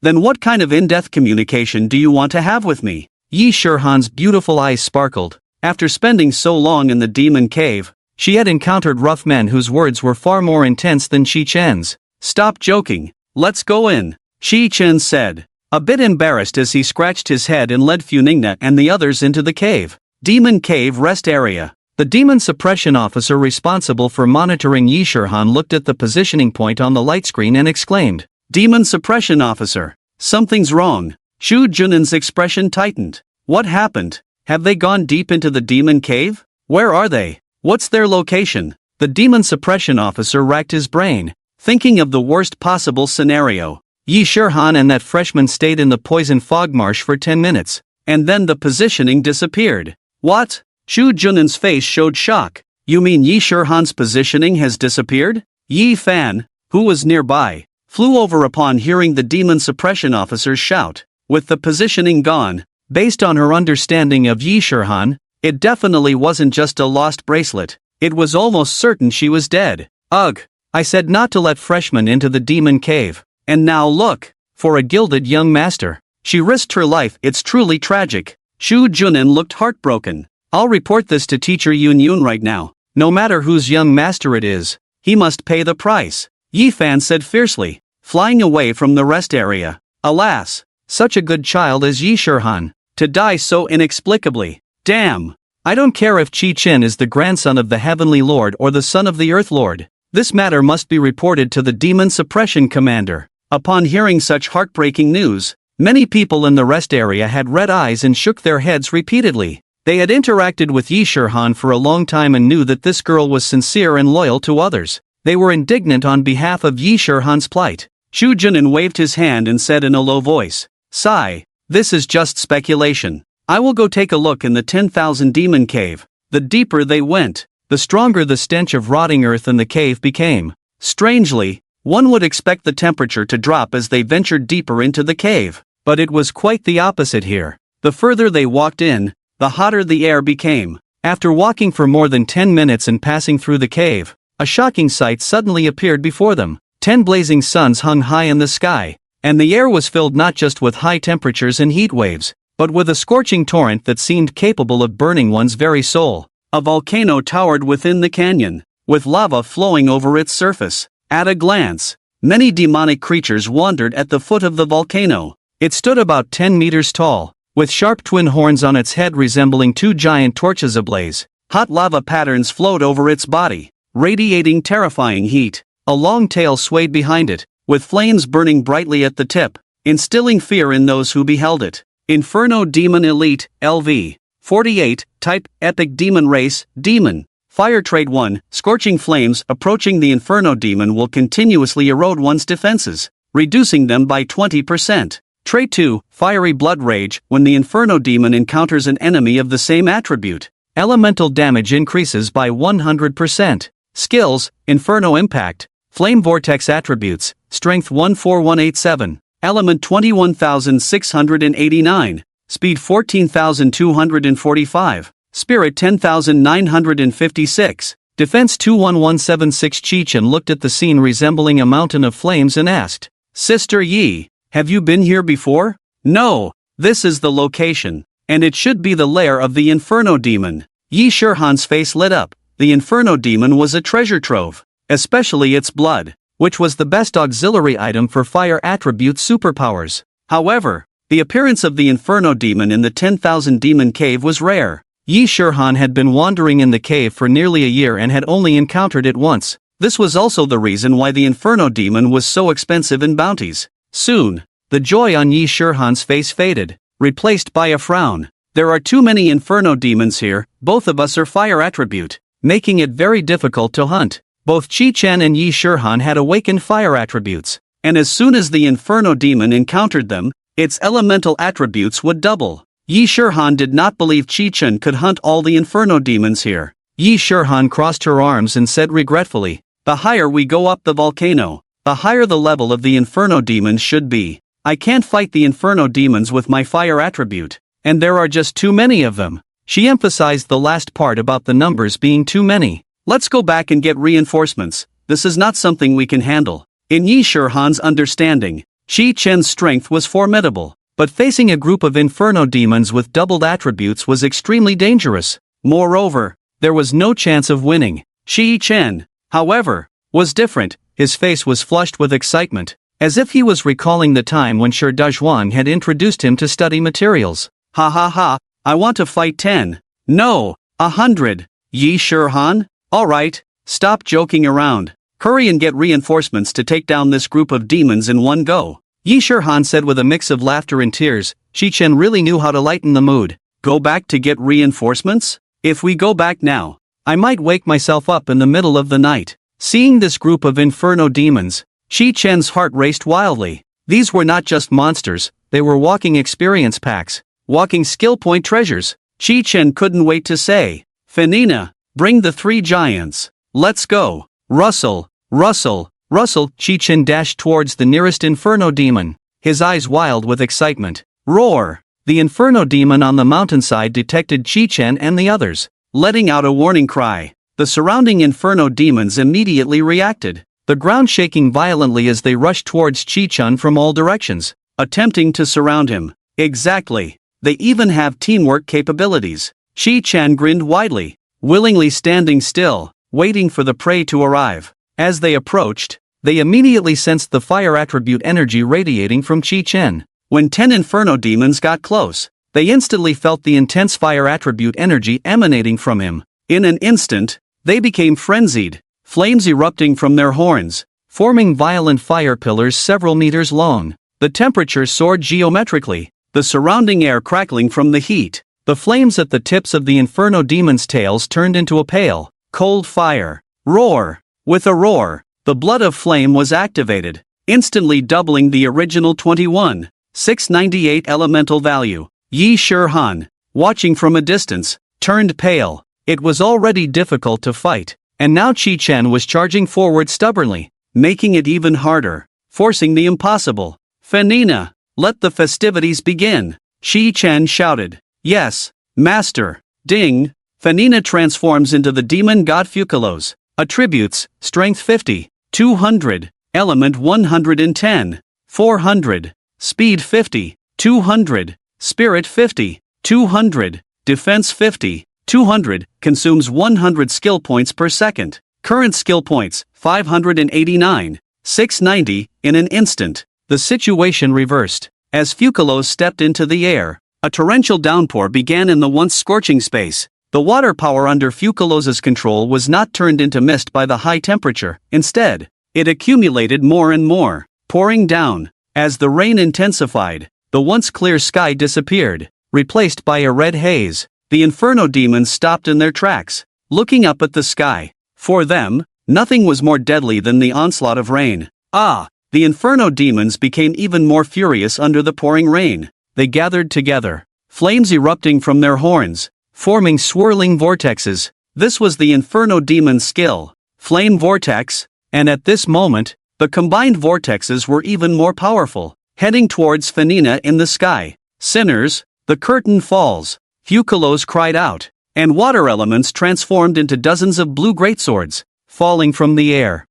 Then what kind of in-depth communication do you want to have with me? Yi Shihan's beautiful eyes sparkled. After spending so long in the demon cave, she had encountered rough men whose words were far more intense than Chi-Chun's. Stop joking. Let's go in, Chi-Chun said, a bit embarrassed as he scratched his head and led Funingna and the others into the cave. Demon Cave Rest Area. The demon suppression officer responsible for monitoring Yi Shihan looked at the positioning point on the light screen and exclaimed, Demon suppression officer, something's wrong. Shu Junan's expression tightened. What happened? Have they gone deep into the demon cave? Where are they? What's their location? The demon suppression officer racked his brain, thinking of the worst possible scenario. Yi Shihan and that freshman stayed in the poison fog marsh for 10 minutes, and then the positioning disappeared. What? Shu Junan's face showed shock. You mean Yi Shihan's positioning has disappeared? Yi Fan, who was nearby, flew over upon hearing the demon suppression officer's shout. With the positioning gone, based on her understanding of Yi Shihan, it definitely wasn't just a lost bracelet. It was almost certain she was dead. Ugh, I said not to let freshmen into the demon cave. And now look, for a gilded young master, she risked her life. It's truly tragic. Shu Junan looked heartbroken. I'll report this to teacher Yun Yun right now. No matter whose young master it is, he must pay the price, Yi Fan said fiercely, flying away from the rest area. Alas, such a good child as Yi Shihan, to die so inexplicably. Damn! I don't care if Qi Chen is the grandson of the Heavenly Lord or the son of the Earth Lord. This matter must be reported to the Demon Suppression Commander. Upon hearing such heartbreaking news, many people in the rest area had red eyes and shook their heads repeatedly. They had interacted with Yi Shihan for a long time and knew that this girl was sincere and loyal to others. They were indignant on behalf of Yi Shihan's plight. Xu Jinan waved his hand and said in a low voice, "Sigh, this is just speculation. I will go take a look in the 10,000 demon cave." The deeper they went, the stronger the stench of rotting earth in the cave became. Strangely, one would expect the temperature to drop as they ventured deeper into the cave, but it was quite the opposite here. The further they walked in, the hotter the air became. After walking for more than 10 minutes and passing through the cave, a shocking sight suddenly appeared before them. 10 blazing suns hung high in the sky, and the air was filled not just with high temperatures and heat waves, but with a scorching torrent that seemed capable of burning one's very soul. A volcano towered within the canyon, with lava flowing over its surface. At a glance, many demonic creatures wandered at the foot of the volcano. It stood about 10 meters tall, with sharp twin horns on its head resembling two giant torches ablaze. Hot lava patterns flowed over its body, radiating terrifying heat. A long tail swayed behind it, with flames burning brightly at the tip, instilling fear in those who beheld it. Inferno Demon Elite, LV. 48, Type, Epic Demon Race, Demon. Fire Trait 1, Scorching flames approaching the Inferno Demon will continuously erode one's defenses, reducing them by 20%. Trait 2, Fiery Blood Rage, when the Inferno Demon encounters an enemy of the same attribute, elemental damage increases by 100%. Skills, Inferno Impact, Flame Vortex Attributes, Strength 14187, Element 21689, Speed 14245, Spirit 10956, Defense 21176. Chi-Chen looked at the scene resembling a mountain of flames and asked, "Sister Yi, have you been here before?" "No, this is the location, and it should be the lair of the Inferno Demon." Yi Shihan's face lit up. The Inferno Demon was a treasure trove, especially its blood, which was the best auxiliary item for fire attribute superpowers. However, the appearance of the Inferno Demon in the 10,000 Demon Cave was rare. Yi Shihan had been wandering in the cave for nearly a year and had only encountered it once. This was also the reason why the Inferno Demon was so expensive in bounties. Soon, the joy on Yi Shihan's face faded, replaced by a frown. "There are too many Inferno Demons here, both of us are fire attribute, making it very difficult to hunt." Both Qi Chen and Yi Shihan had awakened fire attributes, and as soon as the Inferno Demon encountered them, its elemental attributes would double. Yi Shihan did not believe Qi Chen could hunt all the Inferno Demons here. Yi Shihan crossed her arms and said regretfully, "The higher we go up the volcano, the higher the level of the Inferno Demons should be. I can't fight the Inferno Demons with my fire attribute, and there are just too many of them." She emphasized the last part about the numbers being too many. "Let's go back and get reinforcements. This is not something we can handle." In Yi Shihan's understanding, Qi Chen's strength was formidable, but facing a group of Inferno Demons with doubled attributes was extremely dangerous. Moreover, there was no chance of winning. Qi Chen, however, was different. His face was flushed with excitement, as if he was recalling the time when Shi Dezhuang had introduced him to study materials. "Ha ha ha, I want to fight 10. No, 100. Yi Shihan? Alright, stop joking around. Hurry and get reinforcements to take down this group of demons in one go." Yi Shihan said with a mix of laughter and tears. Qi Chen really knew how to lighten the mood. "Go back to get reinforcements? If we go back now, I might wake myself up in the middle of the night." Seeing this group of Inferno Demons, Qi Chen's heart raced wildly. These were not just monsters, they were walking experience packs, walking skill point treasures. Qi Chen couldn't wait to say, "Fanina, bring the 3 giants. Let's go." "Rustle, rustle, rustle." Qi Chen dashed towards the nearest Inferno Demon, his eyes wild with excitement. Roar! The Inferno Demon on the mountainside detected Qi Chen and the others, letting out a warning cry. The surrounding Inferno Demons immediately reacted, the ground shaking violently as they rushed towards Qi Chen from all directions, attempting to surround him. Exactly. They even have teamwork capabilities. Qi Chen grinned widely. willingly standing still, waiting for the prey to arrive. As they approached, they immediately sensed the fire attribute energy radiating from Chi-Chen. When 10 inferno demons got close, they instantly felt the intense fire attribute energy emanating from him. In an instant, they became frenzied, flames erupting from their horns, forming violent fire pillars several meters long. The temperature soared geometrically, the surrounding air crackling from the heat. The flames at the tips of the inferno demons' tails turned into a pale, cold fire. Roar! With a roar, the blood of flame was activated, instantly doubling the original 21,698 elemental value. Yi Shihan, watching from a distance, turned pale. It was already difficult to fight, and now Chi-Chen was charging forward stubbornly, making it even harder, forcing the impossible. "Fanina, let the festivities begin," Chi-Chen shouted. "Yes, master." Ding! Fanina transforms into the demon god Fukalos. Attributes: Strength 50, 200, Element 110, 400, Speed 50, 200, Spirit 50, 200, Defense 50, 200, consumes 100 skill points per second. Current skill points, 589, 690, in an instant. The situation reversed. As Fukalos stepped into the air, a torrential downpour began in the once scorching space. The water power under Fukalos's control was not turned into mist by the high temperature. Instead, it accumulated more and more, pouring down. As the rain intensified, the once clear sky disappeared, replaced by a red haze. The inferno demons stopped in their tracks, looking up at the sky. For them, nothing was more deadly than the onslaught of rain. The inferno demons became even more furious under the pouring rain. They gathered together, flames erupting from their horns, forming swirling vortexes. This was the inferno demon's skill, flame vortex, and at this moment, the combined vortexes were even more powerful, heading towards Fanina in the sky. "Sinners, the curtain falls," Fukalos cried out, and water elements transformed into dozens of blue greatswords, falling from the air.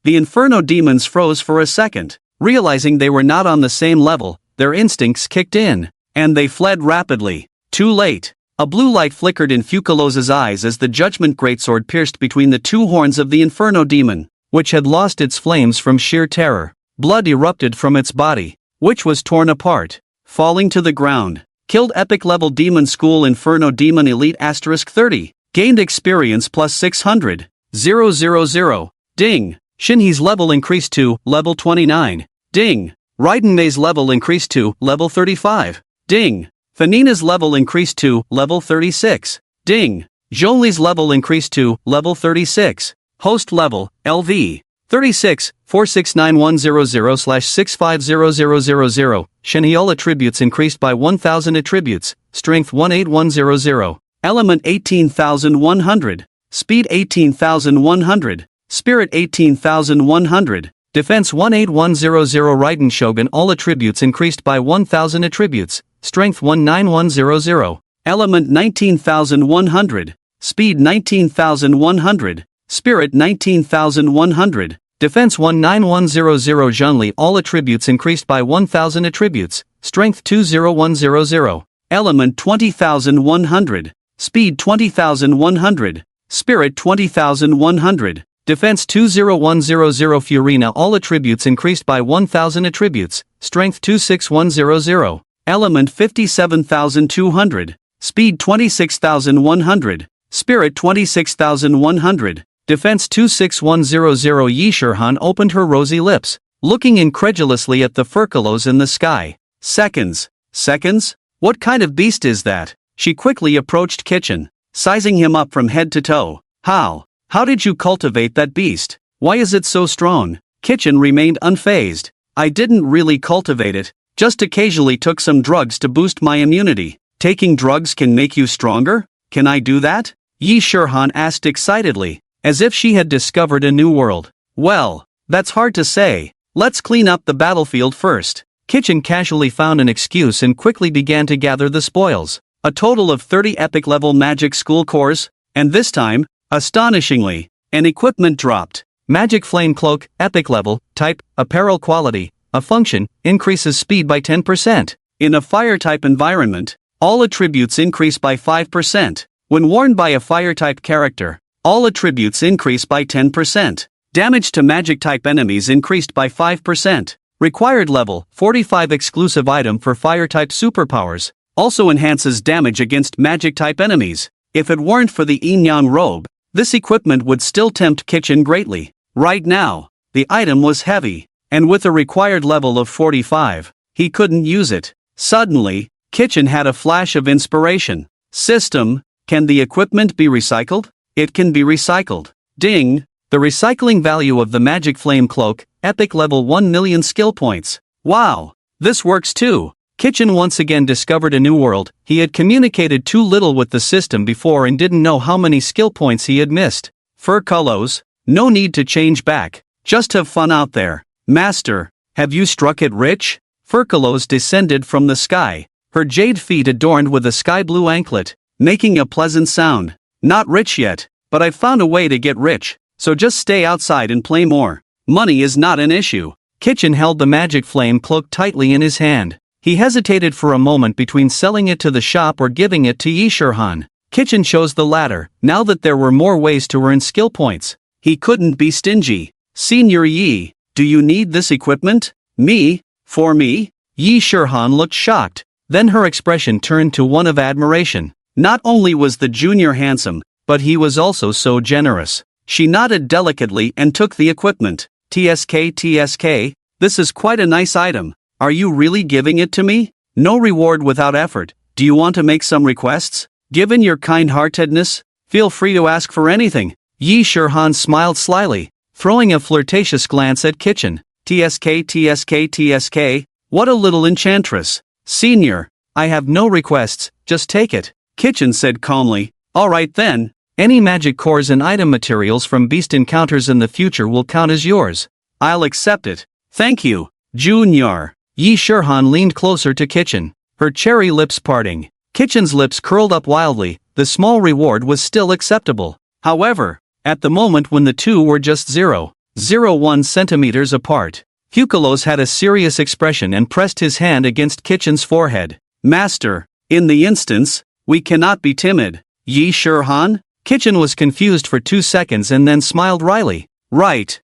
The inferno demons froze for a second, realizing they were not on the same level. Their instincts kicked in, and they fled rapidly. Too late. A blue light flickered in Fukalos's eyes as the judgment greatsword pierced between the two horns of the inferno demon, which had lost its flames from sheer terror. Blood erupted from its body, which was torn apart, falling to the ground. Killed epic level demon school inferno demon elite *30. Gained experience plus 600. 000. Ding! Shinhee's level increased to level 29. Ding! Raidenmei's level increased to level 35. Ding! Fanina's level increased to level 36. Ding! Zhongli's level increased to level 36. Host level, LV. 36, 469100/650000. Shinhee all attributes increased by 1000 attributes. Strength 18100. Element 18100. Speed 18100. Spirit 18100. Defense 18100. Raiden Shogun all attributes increased by 1000 attributes. Strength 19100. Element 19100. Speed 19100. Spirit 19100. Defense 19100. Zhongli all attributes increased by 1000 attributes. Strength 20100. Element 20100. Speed 20100. Spirit 20100. Defense 20100. Furina all attributes increased by 1000 attributes. Strength 26100. Element 57200. Speed 26100. Spirit 26100. Defense 26100. Yi Shihan opened her rosy lips, looking incredulously at the Fukalos in the sky. Seconds? What kind of beast is that? She quickly approached Kitchen, sizing him up from head to toe. How did you cultivate that beast? Why is it so strong? Kitchen remained unfazed. I didn't really cultivate it, just occasionally took some drugs to boost my immunity. Taking drugs can make you stronger? Can I do that? Yi Shihan asked excitedly, as if she had discovered a new world. Well, that's hard to say. Let's clean up the battlefield first. Kitchen casually found an excuse and quickly began to gather the spoils. A total of 30 epic level magic school cores, and this time, astonishingly, an equipment dropped. Magic Flame Cloak, epic level, type, apparel quality, a function, increases speed by 10%. In a fire type environment, all attributes increase by 5%. When worn by a fire-type character, all attributes increase by 10%. Damage to magic-type enemies increased by 5%. Required level 45 exclusive item for fire-type superpowers. Also enhances damage against magic-type enemies. If it weren't for the yin-yang robe, this equipment would still tempt Kitchen greatly. Right now, the item was heavy, and with a required level of 45, he couldn't use it. Suddenly, Kitchen had a flash of inspiration. System, can the equipment be recycled? It can be recycled. Ding! The recycling value of the magic flame cloak, epic level 1 million skill points. Wow! This works too. Kitchen once again discovered a new world. He had communicated too little with the system before and didn't know how many skill points he had missed. Furculos, no need to change back. Just have fun out there. Master, have you struck it rich? Furculos descended from the sky, her jade feet adorned with a sky blue anklet, making a pleasant sound. Not rich yet, but I've found a way to get rich, so just stay outside and play more. Money is not an issue. Kitchen held the magic flame cloak tightly in his hand. He hesitated for a moment between selling it to the shop or giving it to Yi Shirhan. Kitchen chose the latter, now that there were more ways to earn skill points. He couldn't be stingy. Senior Yi, do you need this equipment? Me? For me? Yi Shirhan looked shocked. Then her expression turned to one of admiration. Not only was the junior handsome, but he was also so generous. She nodded delicately and took the equipment. TSK, this is quite a nice item. Are you really giving it to me? No reward without effort. Do you want to make some requests? Given your kind-heartedness, feel free to ask for anything. Yi Shirhan smiled slyly, throwing a flirtatious glance at Kitchen. TSK, what a little enchantress. Senior, I have no requests, just take it. Kitchen said calmly. Alright then. Any magic cores and item materials from beast encounters in the future will count as yours. I'll accept it. Thank you, Junior. Yi Shirhan leaned closer to Kitchen, her cherry lips parting. Kitchen's lips curled up wildly. The small reward was still acceptable. However, at the moment when the two were just 0.01 centimeters apart, Furculos had a serious expression and pressed his hand against Kitchen's forehead. Master, in the instance, we cannot be timid. Yi Shirhan? Kitchen was confused for 2 seconds and then smiled wryly. Right.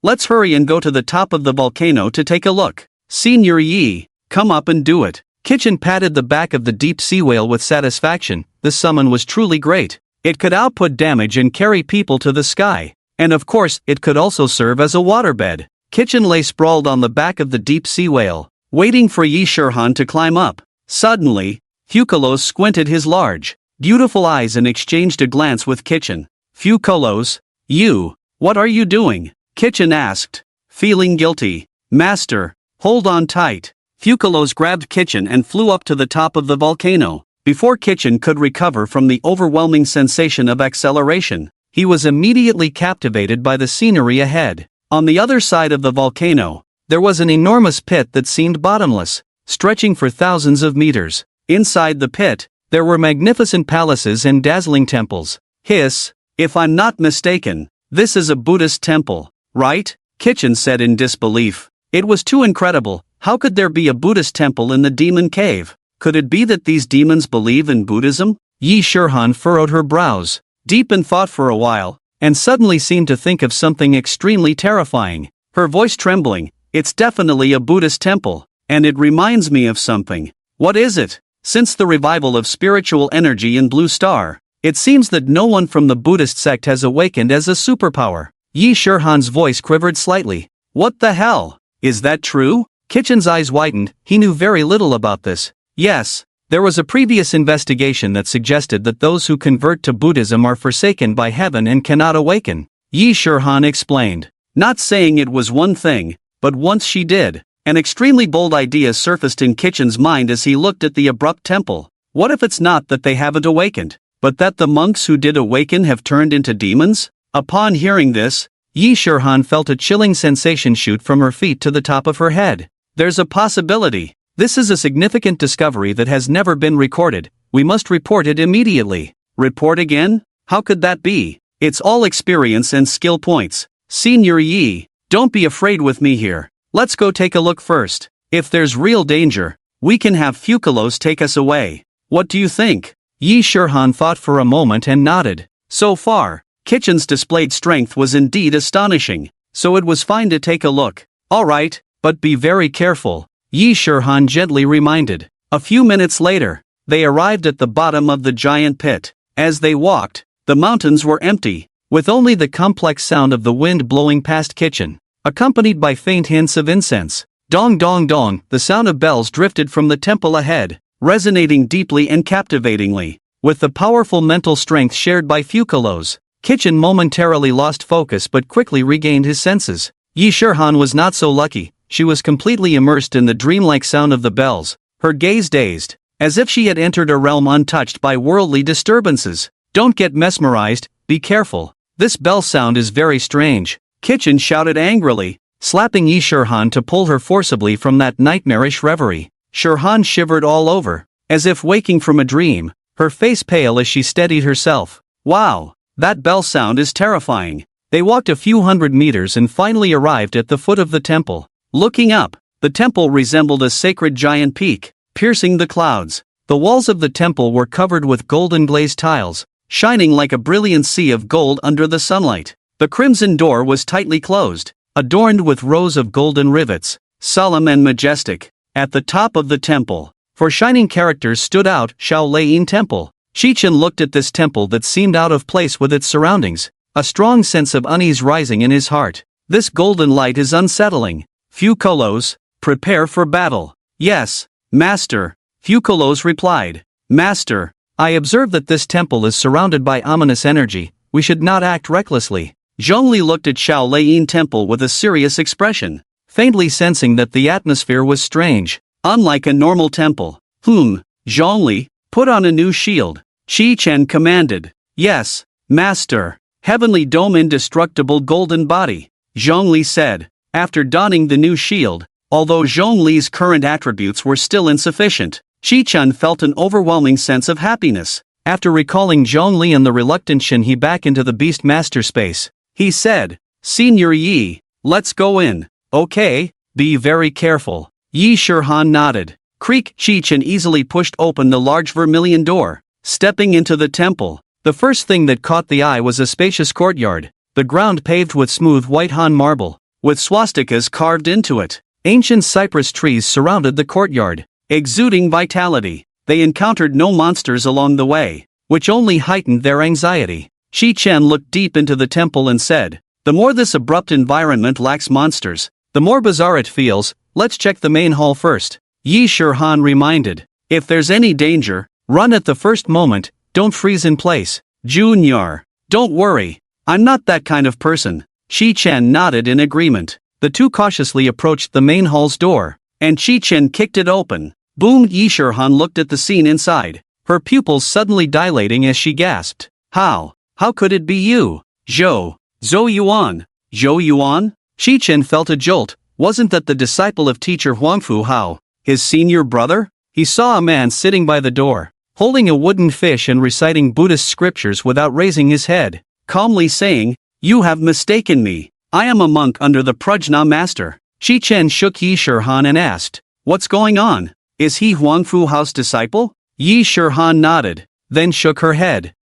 Let's hurry and go to the top of the volcano to take a look. Senior Yi, come up and do it. Kitchen patted the back of the deep sea whale with satisfaction. The summon was truly great. It could output damage and carry people to the sky. And of course, it could also serve as a waterbed. Kitchen lay sprawled on the back of the deep sea whale, waiting for Yi Shirhan to climb up. Suddenly, Furculos squinted his large, beautiful eyes and exchanged a glance with Kitchen. Furculos, you, what are you doing? Kitchen asked, feeling guilty. Master, hold on tight. Furculos grabbed Kitchen and flew up to the top of the volcano. Before Kitchen could recover from the overwhelming sensation of acceleration, he was immediately captivated by the scenery ahead. On the other side of the volcano, there was an enormous pit that seemed bottomless, stretching for thousands of meters. Inside the pit, there were magnificent palaces and dazzling temples. Hiss, if I'm not mistaken, this is a Buddhist temple, right? Kitchen said in disbelief. It was too incredible. How could there be a Buddhist temple in the demon cave? Could it be that these demons believe in Buddhism? Yi Shirhan furrowed her brows, deep in thought for a while, and suddenly seemed to think of something extremely terrifying. Her voice trembling, it's definitely a Buddhist temple, and it reminds me of something. What is it? Since the revival of spiritual energy in Blue Star, it seems that no one from the Buddhist sect has awakened as a superpower. Yi Shirhan's voice quivered slightly. What the hell? Is that true? Kitchen's eyes widened. He knew very little about this. Yes, there was a previous investigation that suggested that those who convert to Buddhism are forsaken by heaven and cannot awaken. Yi Shirhan explained. Not saying it was one thing, but once she did. An extremely bold idea surfaced in Kitchen's mind as he looked at the abrupt temple. What if it's not that they haven't awakened, but that the monks who did awaken have turned into demons? Upon hearing this, Yi Shirhan felt a chilling sensation shoot from her feet to the top of her head. There's a possibility. This is a significant discovery that has never been recorded. We must report it immediately. Report again? How could that be? It's all experience and skill points. Senior Yi, don't be afraid with me here. Let's go take a look first. If there's real danger, we can have Furculos take us away. What do you think? Yi Shurhan thought for a moment and nodded. So far, Kitchen's displayed strength was indeed astonishing, so it was fine to take a look. Alright, but be very careful, Yi Shurhan gently reminded. A few minutes later, they arrived at the bottom of the giant pit. As they walked, the mountains were empty, with only the complex sound of the wind blowing past Kitchen, accompanied by faint hints of incense. Dong dong dong, the sound of bells drifted from the temple ahead, resonating deeply and captivatingly. With the powerful mental strength shared by Fukalos, Kitchen momentarily lost focus but quickly regained his senses. Yi Shurhan was not so lucky. She was completely immersed in the dreamlike sound of the bells, her gaze dazed, as if she had entered a realm untouched by worldly disturbances. Don't get mesmerized, be careful. This bell sound is very strange, Kitchen shouted angrily, slapping Yi Shurhan to pull her forcibly from that nightmarish reverie. Shurhan shivered all over, as if waking from a dream, her face pale as she steadied herself. Wow, that bell sound is terrifying. They walked a few hundred meters and finally arrived at the foot of the temple. Looking up, the temple resembled a sacred giant peak, piercing the clouds. The walls of the temple were covered with golden glazed tiles, shining like a brilliant sea of gold under the sunlight. The crimson door was tightly closed, adorned with rows of golden rivets, solemn and majestic. At the top of the temple, four shining characters stood out: Shaolin Temple. Shichen looked at this temple that seemed out of place with its surroundings, a strong sense of unease rising in his heart. This golden light is unsettling. Fukalos, prepare for battle. Yes, Master, Fukalos replied. Master, I observe that this temple is surrounded by ominous energy. We should not act recklessly. Zhongli looked at Shaolin Temple with a serious expression, faintly sensing that the atmosphere was strange, unlike a normal temple. Zhongli, put on a new shield, Qi Chen commanded. Yes, Master. Heavenly Dome indestructible golden body, Zhongli said, after donning the new shield. Although Zhongli's current attributes were still insufficient, Qi Chen felt an overwhelming sense of happiness. After recalling Zhongli and the reluctant Shinhe back into the Beast Master space, he said, Senior Yi, let's go in. Okay, be very careful. Yi Shurhan nodded. Creak. Qi Chen easily pushed open the large vermilion door, stepping into the temple. The first thing that caught the eye was a spacious courtyard, the ground paved with smooth white Han marble, with swastikas carved into it. Ancient cypress trees surrounded the courtyard, exuding vitality. They encountered no monsters along the way, which only heightened their anxiety. Qi Chen looked deep into the temple and said, the more this abrupt environment lacks monsters, the more bizarre it feels. Let's check the main hall first. Yi Shurhan reminded. If there's any danger, run at the first moment, don't freeze in place. Junior, don't worry, I'm not that kind of person. Qi Chen nodded in agreement. The two cautiously approached the main hall's door, and Qi Chen kicked it open. Boom. Yi Shurhan looked at the scene inside, her pupils suddenly dilating as she gasped. How could it be you? Zhou Yuan? Zhou Yuan? Qi Chen felt a jolt. Wasn't that the disciple of teacher Huangfu Hao, his senior brother? He saw a man sitting by the door, holding a wooden fish and reciting Buddhist scriptures without raising his head, calmly saying, You have mistaken me. I am a monk under the Prajna Master. Qi Chen shook Yi Shurhan and asked, What's going on? Is he Huangfu Hao's disciple? Yi Shurhan nodded, then shook her head.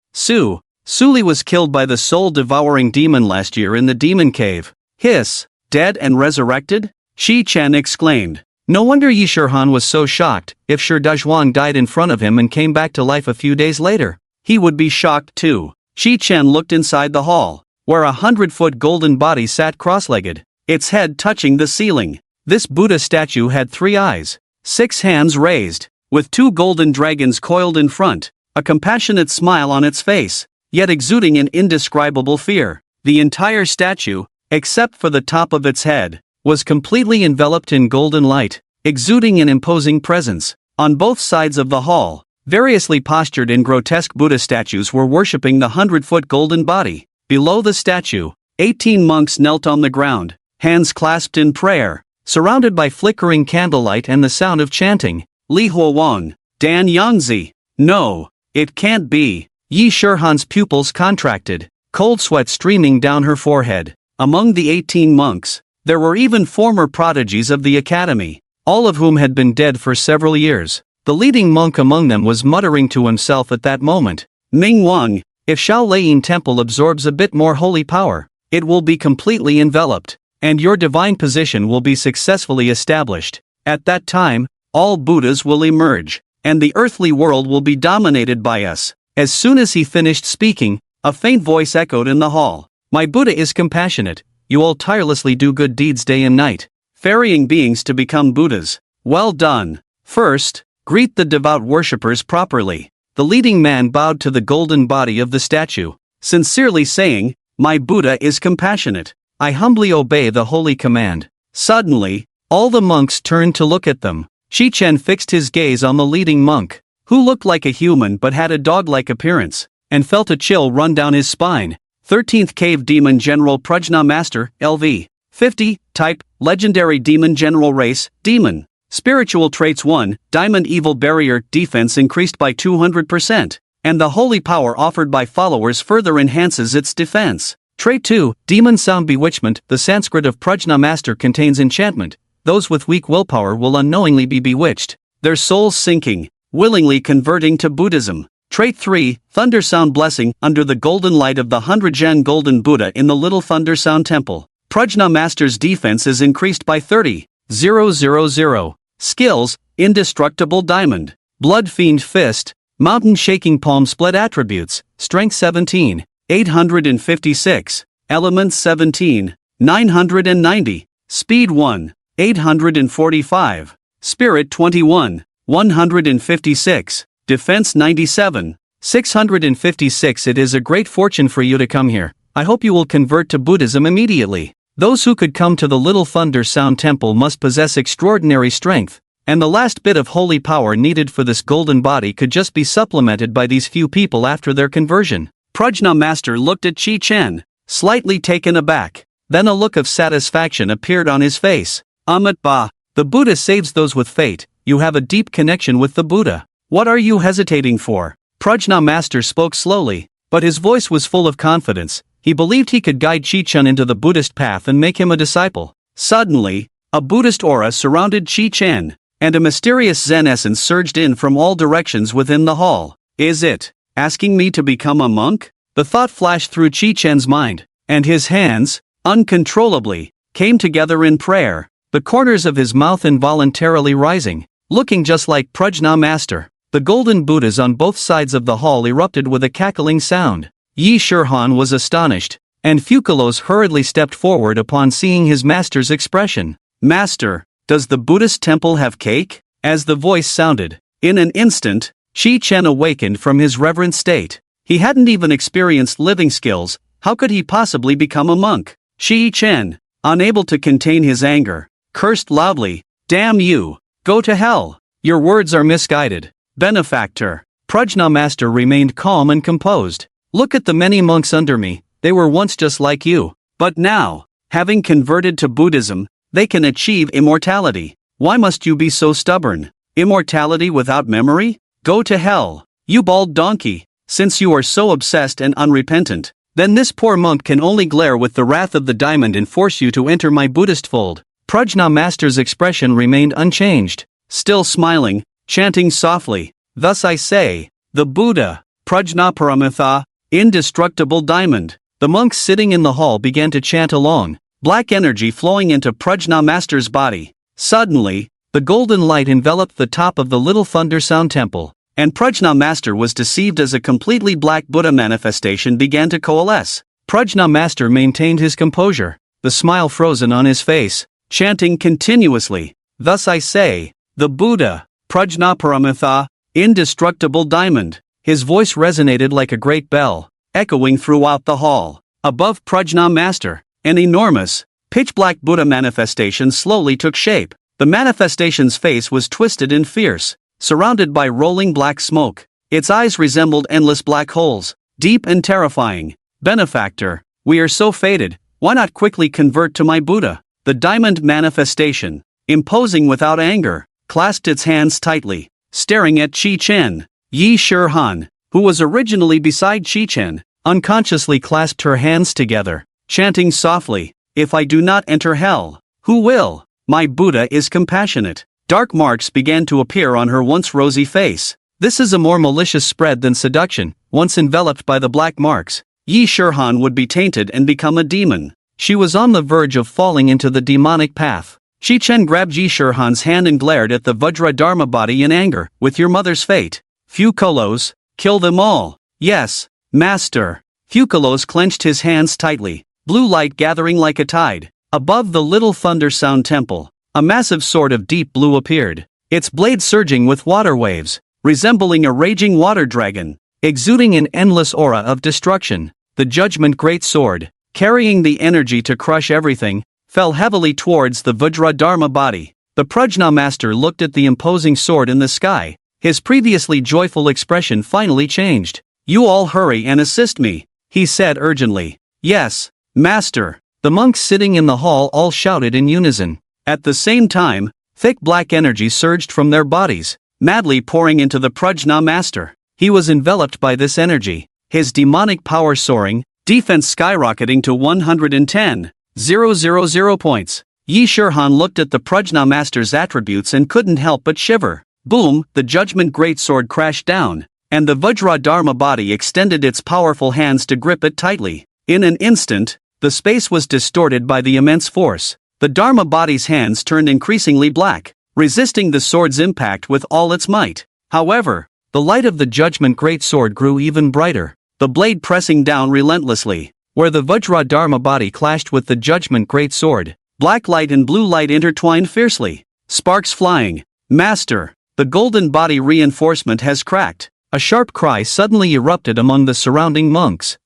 Suli was killed by the soul-devouring demon last year in the demon cave. Hiss, dead and resurrected? Qi Chen exclaimed. No wonder Yi Shurhan was so shocked. If Shi Dazhuang died in front of him and came back to life a few days later, he would be shocked too. Qi Chen looked inside the hall, where a 100-foot golden body sat cross-legged, its head touching the ceiling. This Buddha statue had 3 eyes, 6 hands raised, with 2 golden dragons coiled in front, a compassionate smile on its face, yet exuding an indescribable fear. The entire statue, except for the top of its head, was completely enveloped in golden light, exuding an imposing presence. On both sides of the hall, variously postured in grotesque Buddha statues were worshipping the 100-foot golden body. Below the statue, 18 monks knelt on the ground, hands clasped in prayer, surrounded by flickering candlelight and the sound of chanting. Li Huowang, Dan Yangzi. No, it can't be. Yi Shurhan's pupils contracted, cold sweat streaming down her forehead. Among the 18 monks, there were even former prodigies of the academy, all of whom had been dead for several years. The leading monk among them was muttering to himself at that moment, Ming Wang, if Shaolin Temple absorbs a bit more holy power, it will be completely enveloped, and your divine position will be successfully established. At that time, all Buddhas will emerge, and the earthly world will be dominated by us. As soon as he finished speaking, a faint voice echoed in the hall. My Buddha is compassionate, you all tirelessly do good deeds day and night, ferrying beings to become Buddhas. Well done. First, greet the devout worshippers properly. The leading man bowed to the golden body of the statue, sincerely saying, My Buddha is compassionate. I humbly obey the holy command. Suddenly, all the monks turned to look at them. Shi-Chen fixed his gaze on the leading monk, who looked like a human but had a dog-like appearance, and felt a chill run down his spine. 13th Cave Demon General Prajna Master, LV. 50, Type, Legendary Demon General Race, Demon. Spiritual Traits 1, Diamond Evil Barrier, Defense increased by 200%, and the holy power offered by followers further enhances its defense. Trait 2, Demon Sound Bewitchment, the Sanskrit of Prajna Master contains enchantment. Those with weak willpower will unknowingly be bewitched, their souls sinking, willingly converting to Buddhism. Trait 3, Thunder Sound Blessing, under the golden light of the 100-gen golden Buddha in the Little Thunder Sound Temple. Prajna Master's defense is increased by 30,000. Skills, Indestructible Diamond, Blood Fiend Fist, Mountain Shaking Palm Split Attributes, Strength 17, 856, Elements 17, 990, Speed 1, 845, Spirit 21, 156, Defense 97, 656. It is a great fortune for you to come here. I hope you will convert to Buddhism immediately. Those who could come to the Little Thunder Sound Temple must possess extraordinary strength, and the last bit of holy power needed for this golden body could just be supplemented by these few people after their conversion. Prajna Master looked at Chi-Chen, slightly taken aback. Then a look of satisfaction appeared on his face. Amit Ba, the Buddha saves those with fate. You have a deep connection with the Buddha. What are you hesitating for? Prajna Master spoke slowly, but his voice was full of confidence. He believed he could guide Chi-Chen into the Buddhist path and make him a disciple. Suddenly, a Buddhist aura surrounded Chi-Chen, and a mysterious Zen essence surged in from all directions within the hall. Is it asking me to become a monk? The thought flashed through Chi-Chen's mind, and his hands, uncontrollably, came together in prayer, the corners of his mouth involuntarily rising, looking just like Prajna Master. The golden Buddhas on both sides of the hall erupted with a cackling sound. Yi Shirhan was astonished, and Fukalos hurriedly stepped forward upon seeing his master's expression. Master, does the Buddhist temple have cake? As the voice sounded, in an instant, Chi-Chen awakened from his reverent state. He hadn't even experienced living skills. How could he possibly become a monk? Chi-Chen, unable to contain his anger, cursed loudly. Damn you! Go to hell! Your words are misguided. Benefactor. Prajna Master remained calm and composed. Look at the many monks under me, they were once just like you. But now, having converted to Buddhism, they can achieve immortality. Why must you be so stubborn? Immortality without memory? Go to hell, you bald donkey. Since you are so obsessed and unrepentant, then this poor monk can only glare with the wrath of the diamond and force you to enter my Buddhist fold. Prajna Master's expression remained unchanged, still smiling, chanting softly. Thus I say, the Buddha, Prajna Paramitha, Indestructible Diamond. The monks sitting in the hall began to chant along, black energy flowing into Prajna Master's body. Suddenly, the golden light enveloped the top of the Little Thunder Sound Temple, and Prajna Master was deceived as a completely black Buddha manifestation began to coalesce. Prajna Master maintained his composure, the smile frozen on his face, chanting continuously. Thus I say, the Buddha, Prajna Paramitha, Indestructible Diamond. His voice resonated like a great bell, echoing throughout the hall. Above Prajna Master, an enormous, pitch-black Buddha manifestation slowly took shape. The manifestation's face was twisted and fierce, surrounded by rolling black smoke. Its eyes resembled endless black holes, deep and terrifying. Benefactor, we are so fated, why not quickly convert to my Buddha? The diamond manifestation, imposing without anger, clasped its hands tightly, staring at Chi-Chen. Yi Shirhan, who was originally beside Chi-Chen, unconsciously clasped her hands together, chanting softly, If I do not enter hell, who will? My Buddha is compassionate. Dark marks began to appear on her once rosy face. This is a more malicious spread than seduction. Once enveloped by the black marks, Yi Shirhan would be tainted and become a demon. She was on the verge of falling into the demonic path. Shi Chen grabbed Yi Shirhan's hand and glared at the Vajra Dharma body in anger. With your mother's fate. Fukulos, kill them all. Yes, master. Fukulos clenched his hands tightly, blue light gathering like a tide. Above the little thunder sound temple, a massive sword of deep blue appeared, its blade surging with water waves, resembling a raging water dragon, exuding an endless aura of destruction. The Judgment Great Sword, carrying the energy to crush everything, fell heavily towards the Vajra Dharma body. The Prajna master looked at the imposing sword in the sky. His previously joyful expression finally changed. You all hurry and assist me, he said urgently. Yes, master. The monks sitting in the hall all shouted in unison. At the same time, thick black energy surged from their bodies, madly pouring into the Prajna master. He was enveloped by this energy, his demonic power soaring, defense skyrocketing to 110,000 points. Yi Shirhan looked at the Prajna master's attributes and couldn't help but shiver. Boom, the Judgment Greatsword crashed down, and the Vajra Dharma body extended its powerful hands to grip it tightly. In an instant, the space was distorted by the immense force. The Dharma body's hands turned increasingly black, resisting the sword's impact with all its might. However, the light of the Judgment Greatsword grew even brighter, the blade pressing down relentlessly. Where the Vajra Dharma body clashed with the Judgment Greatsword, black light and blue light intertwined fiercely, sparks flying. Master, the golden body reinforcement has cracked. A sharp cry suddenly erupted among the surrounding monks.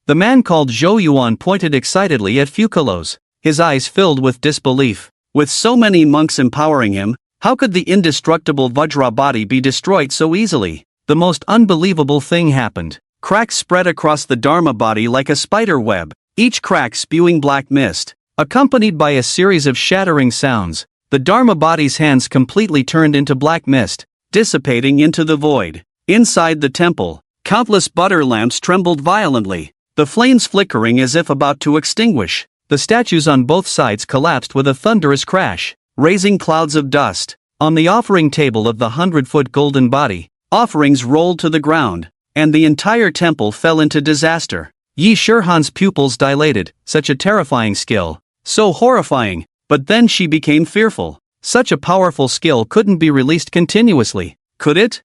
The man called Zhou Yuan pointed excitedly at Fukulos, his eyes filled with disbelief. With so many monks empowering him, how could the indestructible Vajra body be destroyed so easily? The most unbelievable thing happened. Cracks spread across the Dharma body like a spider web, each crack spewing black mist. Accompanied by a series of shattering sounds, the Dharma body's hands completely turned into black mist, dissipating into the void. Inside the temple, countless butter lamps trembled violently, the flames flickering as if about to extinguish. The statues on both sides collapsed with a thunderous crash, raising clouds of dust. On the offering table of the 100-foot golden body, offerings rolled to the ground, and the entire temple fell into disaster. Yi Shirhan's pupils dilated. Such a terrifying skill, so horrifying, but then she became fearful. Such a powerful skill couldn't be released continuously, could it?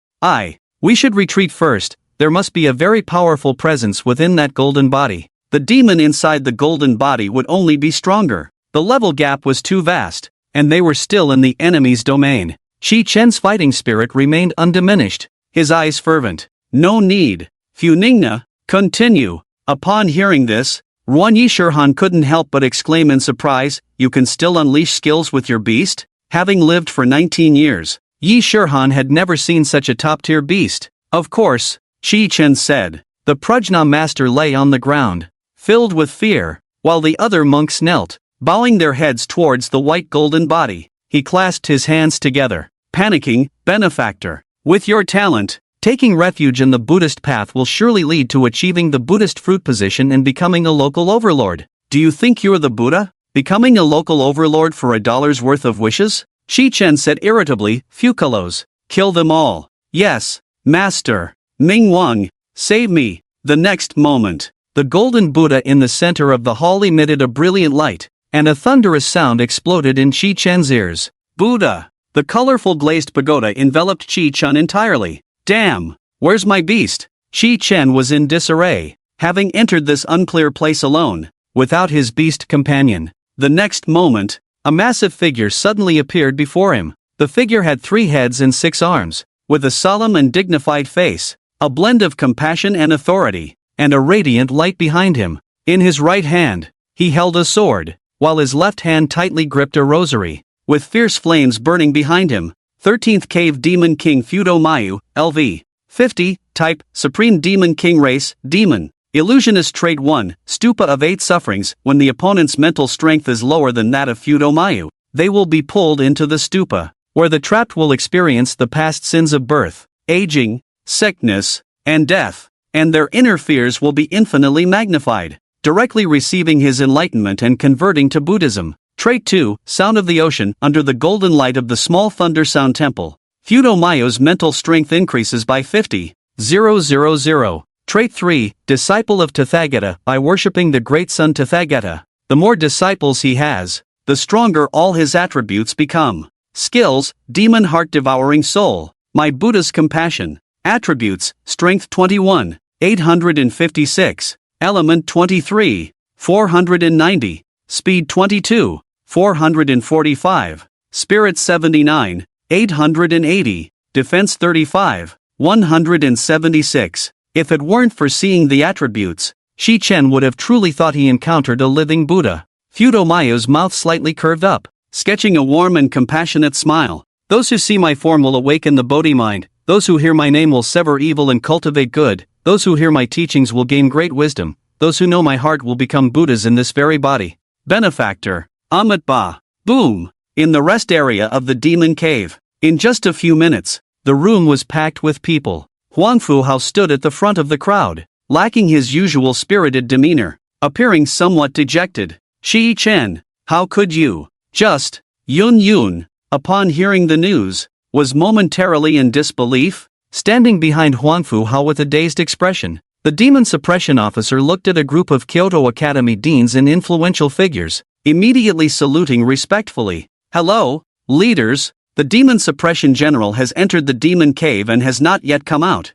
We should retreat first. There must be a very powerful presence within that golden body. The demon inside the golden body would only be stronger. The level gap was too vast, and they were still in the enemy's domain. Shi Chen's fighting spirit remained undiminished, his eyes fervent. No need. Funingna, continue. Upon hearing this, Ruan Yi Shirhan couldn't help but exclaim in surprise, you can still unleash skills with your beast? Having lived for 19 years, Yi Shirhan had never seen such a top-tier beast. Of course, Shi Chen said. The Prajna master lay on the ground, filled with fear, while the other monks knelt, bowing their heads towards the white golden body. He clasped his hands together, panicking. Benefactor, with your talent, taking refuge in the Buddhist path will surely lead to achieving the Buddhist fruit position and becoming a local overlord. Do you think you're the Buddha? Becoming a local overlord for $1's worth of wishes? Shi Chen said irritably. Fukulos, kill them all. Yes, master. Ming Wang, save me. The next moment, the golden Buddha in the center of the hall emitted a brilliant light, and a thunderous sound exploded in Shi Chen's ears. Buddha! The colorful glazed pagoda enveloped Shi Chen entirely. Damn! Where's my beast? Shi Chen was in disarray, having entered this unclear place alone, without his beast companion. The next moment, a massive figure suddenly appeared before him. The figure had 3 heads and 6 arms, with a solemn and dignified face, a blend of compassion and authority, and a radiant light behind him. In his right hand, he held a sword, while his left hand tightly gripped a rosary, with fierce flames burning behind him. 13th Cave Demon King Fudo Mayu, LV. 50, Type, Supreme Demon King Race, Demon. Illusionist Trait 1, Stupa of 8 Sufferings. When the opponent's mental strength is lower than that of Fudo Mayu, they will be pulled into the stupa, where the trapped will experience the past sins of birth, aging, sickness, and death, and their inner fears will be infinitely magnified. Directly receiving his enlightenment and converting to Buddhism. Trait 2, Sound of the Ocean. Under the golden light of the small thunder sound temple, Fudomayo's mental strength increases by 50,000. Trait 3, Disciple of Tathagata. By worshipping the great sun Tathagata, the more disciples he has, the stronger all his attributes become. Skills, Demon Heart Devouring Soul. My Buddha's Compassion. Attributes, Strength 21, 856. Element 23, 490. Speed 22, 445. Spirit 79, 880. Defense 35, 176. If it weren't for seeing the attributes, Shi Chen would have truly thought he encountered a living Buddha. Fudomayo's mouth slightly curved up, sketching a warm and compassionate smile. Those who see my form will awaken the Bodhi mind. Those who hear my name will sever evil and cultivate good. Those who hear my teachings will gain great wisdom. Those who know my heart will become Buddhas in this very body. Benefactor. Amit Ba. Boom. In the rest area of the demon cave. In just a few minutes, the room was packed with people. Huang Fuhao stood at the front of the crowd, lacking his usual spirited demeanor, appearing somewhat dejected. Shi Chen, how could you? Just. Yun Yun, upon hearing the news, was momentarily in disbelief, standing behind Huang Fuhao with a dazed expression. The demon suppression officer looked at a group of Kyoto Academy deans and influential figures, immediately saluting respectfully. Hello, leaders. The demon suppression general has entered the demon cave and has not yet come out.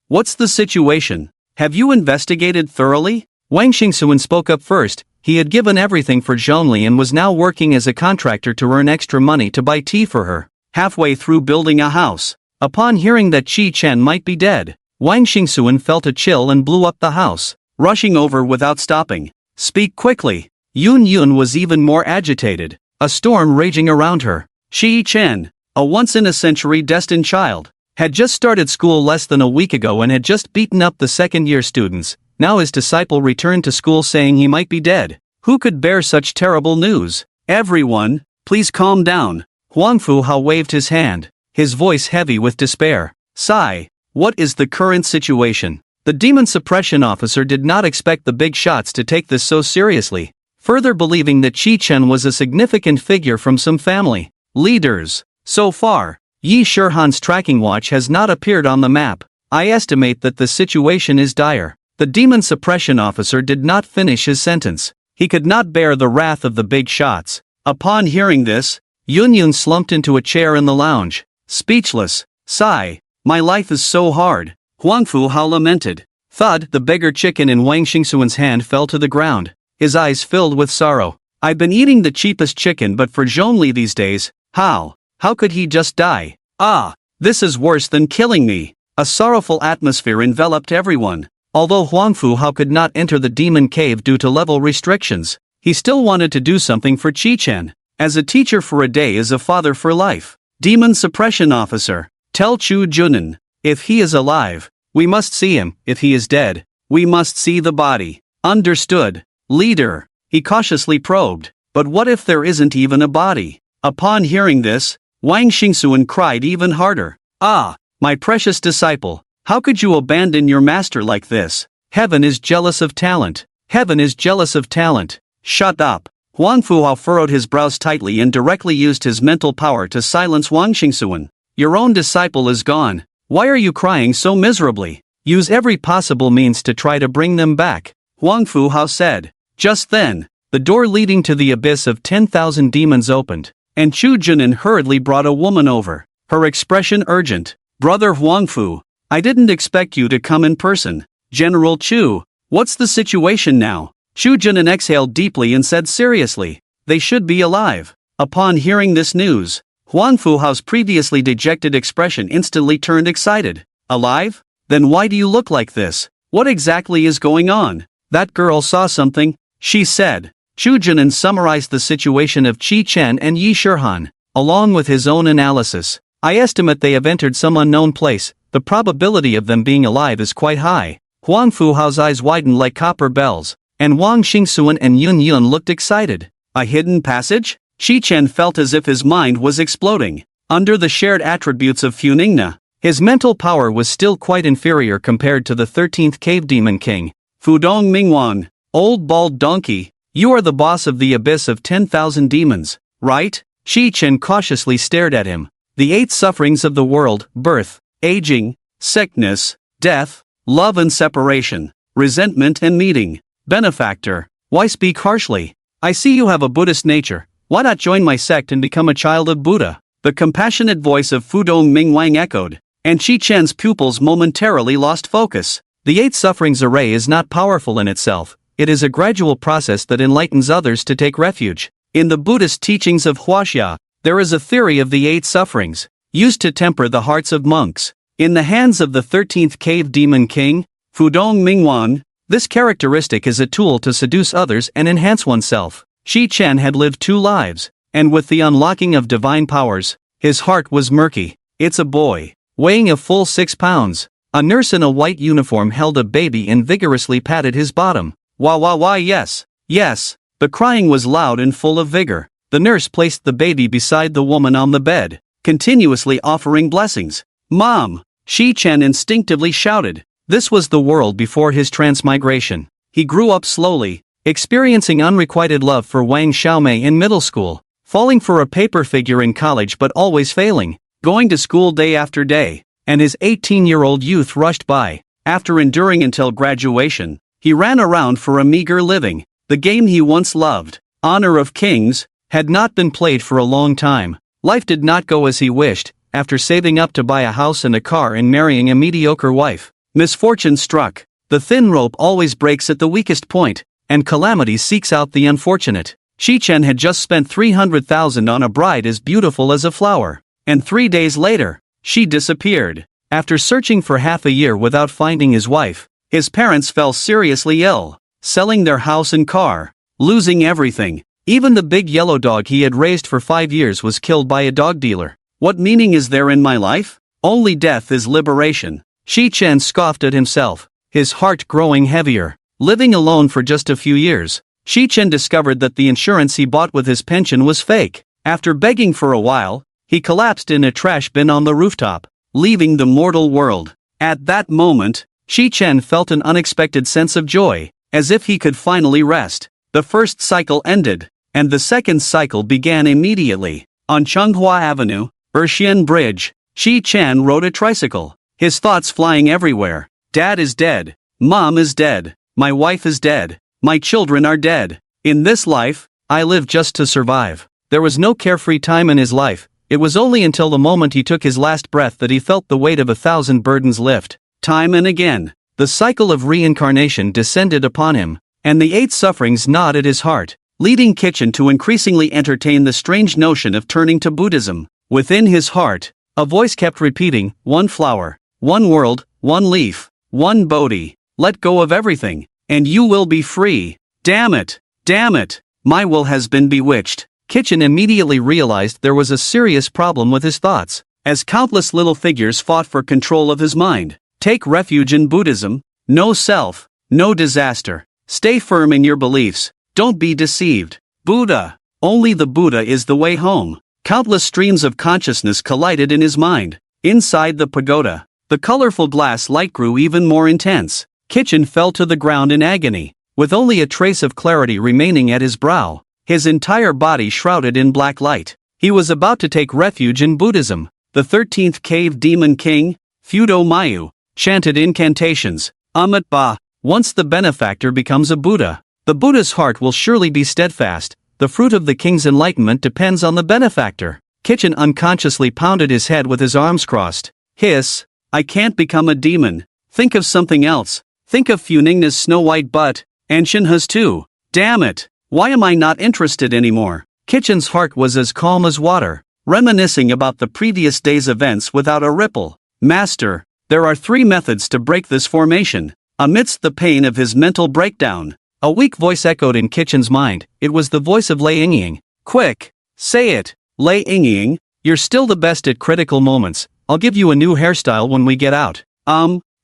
What's the situation? Have you investigated thoroughly? Wang Xingsuan spoke up first. He had given everything for Zhongli and was now working as a contractor to earn extra money to buy tea for her. Halfway through building a house, upon hearing that Qi Chen might be dead, Wang Xingsuan felt a chill and blew up the house, rushing over without stopping. Speak quickly. Yun Yun was even more agitated, a storm raging around her. Qi Chen, a once-in-a-century destined child, had just started school less than a week ago and had just beaten up the second-year students. Now his disciple returned to school saying he might be dead. Who could bear such terrible news? Everyone, please calm down. Huang Fuhao waved his hand, his voice heavy with despair. Sigh. What is the current situation? The demon suppression officer did not expect the big shots to take this so seriously, further believing that Qi Chen was a significant figure from some family. Leaders. So far, Yi Shurhan's tracking watch has not appeared on the map. I estimate that the situation is dire. The demon suppression officer did not finish his sentence. He could not bear the wrath of the big shots. Upon hearing this, Yun Yun slumped into a chair in the lounge, speechless. Sigh. My life is so hard. Huang Fuhao lamented. Thud. The beggar chicken in Wang Xingsuan's hand fell to the ground, his eyes filled with sorrow. I've been eating the cheapest chicken, but for Zhongli these days, how could he just die? Ah, this is worse than killing me. A sorrowful atmosphere enveloped everyone. Although Huang Fuhao could not enter the demon cave due to level restrictions, he still wanted to do something for Qi Chen. As a teacher for a day is a father for life. Demon suppression officer, tell Chu Junan, if he is alive, we must see him. If he is dead, we must see the body. Understood. Leader. He cautiously probed. But what if there isn't even a body? Upon hearing this, Wang Xingsuan cried even harder. Ah, my precious disciple, how could you abandon your master like this? Heaven is jealous of talent. Heaven is jealous of talent. Shut up. Huang Fuhao furrowed his brows tightly and directly used his mental power to silence Wang Xingsuan. Your own disciple is gone. Why are you crying so miserably? Use every possible means to try to bring them back, Huang Fuhao said. Just then, the door leading to the abyss of 10,000 demons opened, and Chu Junan hurriedly brought a woman over, her expression urgent. Brother Huang Fu, I didn't expect you to come in person. General Chu, what's the situation now? Chu Junan exhaled deeply and said seriously, they should be alive. Upon hearing this news, Huang Fuhao's previously dejected expression instantly turned excited. Alive? Then why do you look like this? What exactly is going on? That girl saw something, she said. Chu Junan summarized the situation of Qi Chen and Yi Shurhan, along with his own analysis. I estimate they have entered some unknown place. The probability of them being alive is quite high. Huang Fuhao's eyes widened like copper bells, and Wang Xingsuan and Yun Yun looked excited. A hidden passage? Qi Chen felt as if his mind was exploding. Under the shared attributes of Funingna, his mental power was still quite inferior compared to the 13th Cave Demon King, Fudong Mingwan. Old bald donkey, You are the boss of the abyss of 10,000 demons, right? Shi-Chen cautiously stared at him. The 8 sufferings of the world: birth, aging, sickness, death, love and separation, resentment and meeting. Benefactor, why speak harshly? I see you have a Buddhist nature. Why not join my sect and become a child of Buddha? The compassionate voice of Fudong Mingwang echoed, and Shi-Chen's pupils momentarily lost focus. The 8 sufferings array is not powerful in itself. It is a gradual process that enlightens others to take refuge. In the Buddhist teachings of Huaxia, there is a theory of the 8 sufferings, used to temper the hearts of monks. In the hands of the 13th cave demon king, Fudong Mingwan, this characteristic is a tool to seduce others and enhance oneself. Shi-Chen had lived 2 lives, and with the unlocking of divine powers, his heart was murky. It's a boy, weighing a full 6 pounds. A nurse in a white uniform held a baby and vigorously patted his bottom. Wah, yes, yes. The crying was loud and full of vigor. The nurse placed the baby beside the woman on the bed, continuously offering blessings. Mom! Shi-Chen instinctively shouted. This was the world before his transmigration. He grew up slowly, experiencing unrequited love for Wang Xiaomei in middle school, falling for a paper figure in college but always failing, going to school day after day, and his 18-year-old youth rushed by. After enduring until graduation, he ran around for a meager living. The game he once loved, Honor of Kings, had not been played for a long time. Life did not go as he wished. After saving up to buy a house and a car and marrying a mediocre wife, misfortune struck. The thin rope always breaks at the weakest point, and calamity seeks out the unfortunate. Shi-Chen had just spent 300,000 on a bride as beautiful as a flower, and 3 days later, she disappeared. After searching for half a year without finding his wife, his parents fell seriously ill, selling their house and car, losing everything. Even the big yellow dog he had raised for 5 years was killed by a dog dealer. What meaning is there in my life? Only death is liberation. Shi-Chen scoffed at himself, his heart growing heavier. Living alone for just a few years, Shi-Chen discovered that the insurance he bought with his pension was fake. After begging for a while, he collapsed in a trash bin on the rooftop, leaving the mortal world. At that moment, Shi-Chen felt an unexpected sense of joy, as if he could finally rest. The first cycle ended, and the second cycle began immediately. On Changhua Avenue, Erxian Bridge, Shi-Chen rode a tricycle, his thoughts flying everywhere. Dad is dead. Mom is dead. My wife is dead. My children are dead. In this life, I live just to survive. There was no carefree time in his life. It was only until the moment he took his last breath that he felt the weight of 1,000 burdens lift. Time and again, the cycle of reincarnation descended upon him, and the 8 sufferings gnawed at his heart, leading Kitchen to increasingly entertain the strange notion of turning to Buddhism. Within his heart, a voice kept repeating, one flower, one world, one leaf, one Bodhi. Let go of everything, and you will be free. Damn it! Damn it! My will has been bewitched. Kitchen immediately realized there was a serious problem with his thoughts, as countless little figures fought for control of his mind. Take refuge in Buddhism. No self, no disaster. Stay firm in your beliefs. Don't be deceived. Buddha. Only the Buddha is the way home. Countless streams of consciousness collided in his mind. Inside the pagoda, the colorful glass light grew even more intense. Kitchen fell to the ground in agony, with only a trace of clarity remaining at his brow, his entire body shrouded in black light. He was about to take refuge in Buddhism. The 13th cave demon king, Fudo Mayu, chanted incantations. Amit Ba. Once the benefactor becomes a Buddha, the Buddha's heart will surely be steadfast. The fruit of the king's enlightenment depends on the benefactor. Kitchen unconsciously pounded his head with his arms crossed. Hiss. I can't become a demon. Think of something else. Think of Funingna's snow white butt, and Shinha's too. Damn it! Why am I not interested anymore? Kitchen's heart was as calm as water, reminiscing about the previous day's events without a ripple. Master, there are 3 methods to break this formation. Amidst the pain of his mental breakdown, a weak voice echoed in Kitchen's mind. It was the voice of Lei Yingying. Quick! Say it! Lei Yingying, you're still the best at critical moments. I'll give you a new hairstyle when we get out.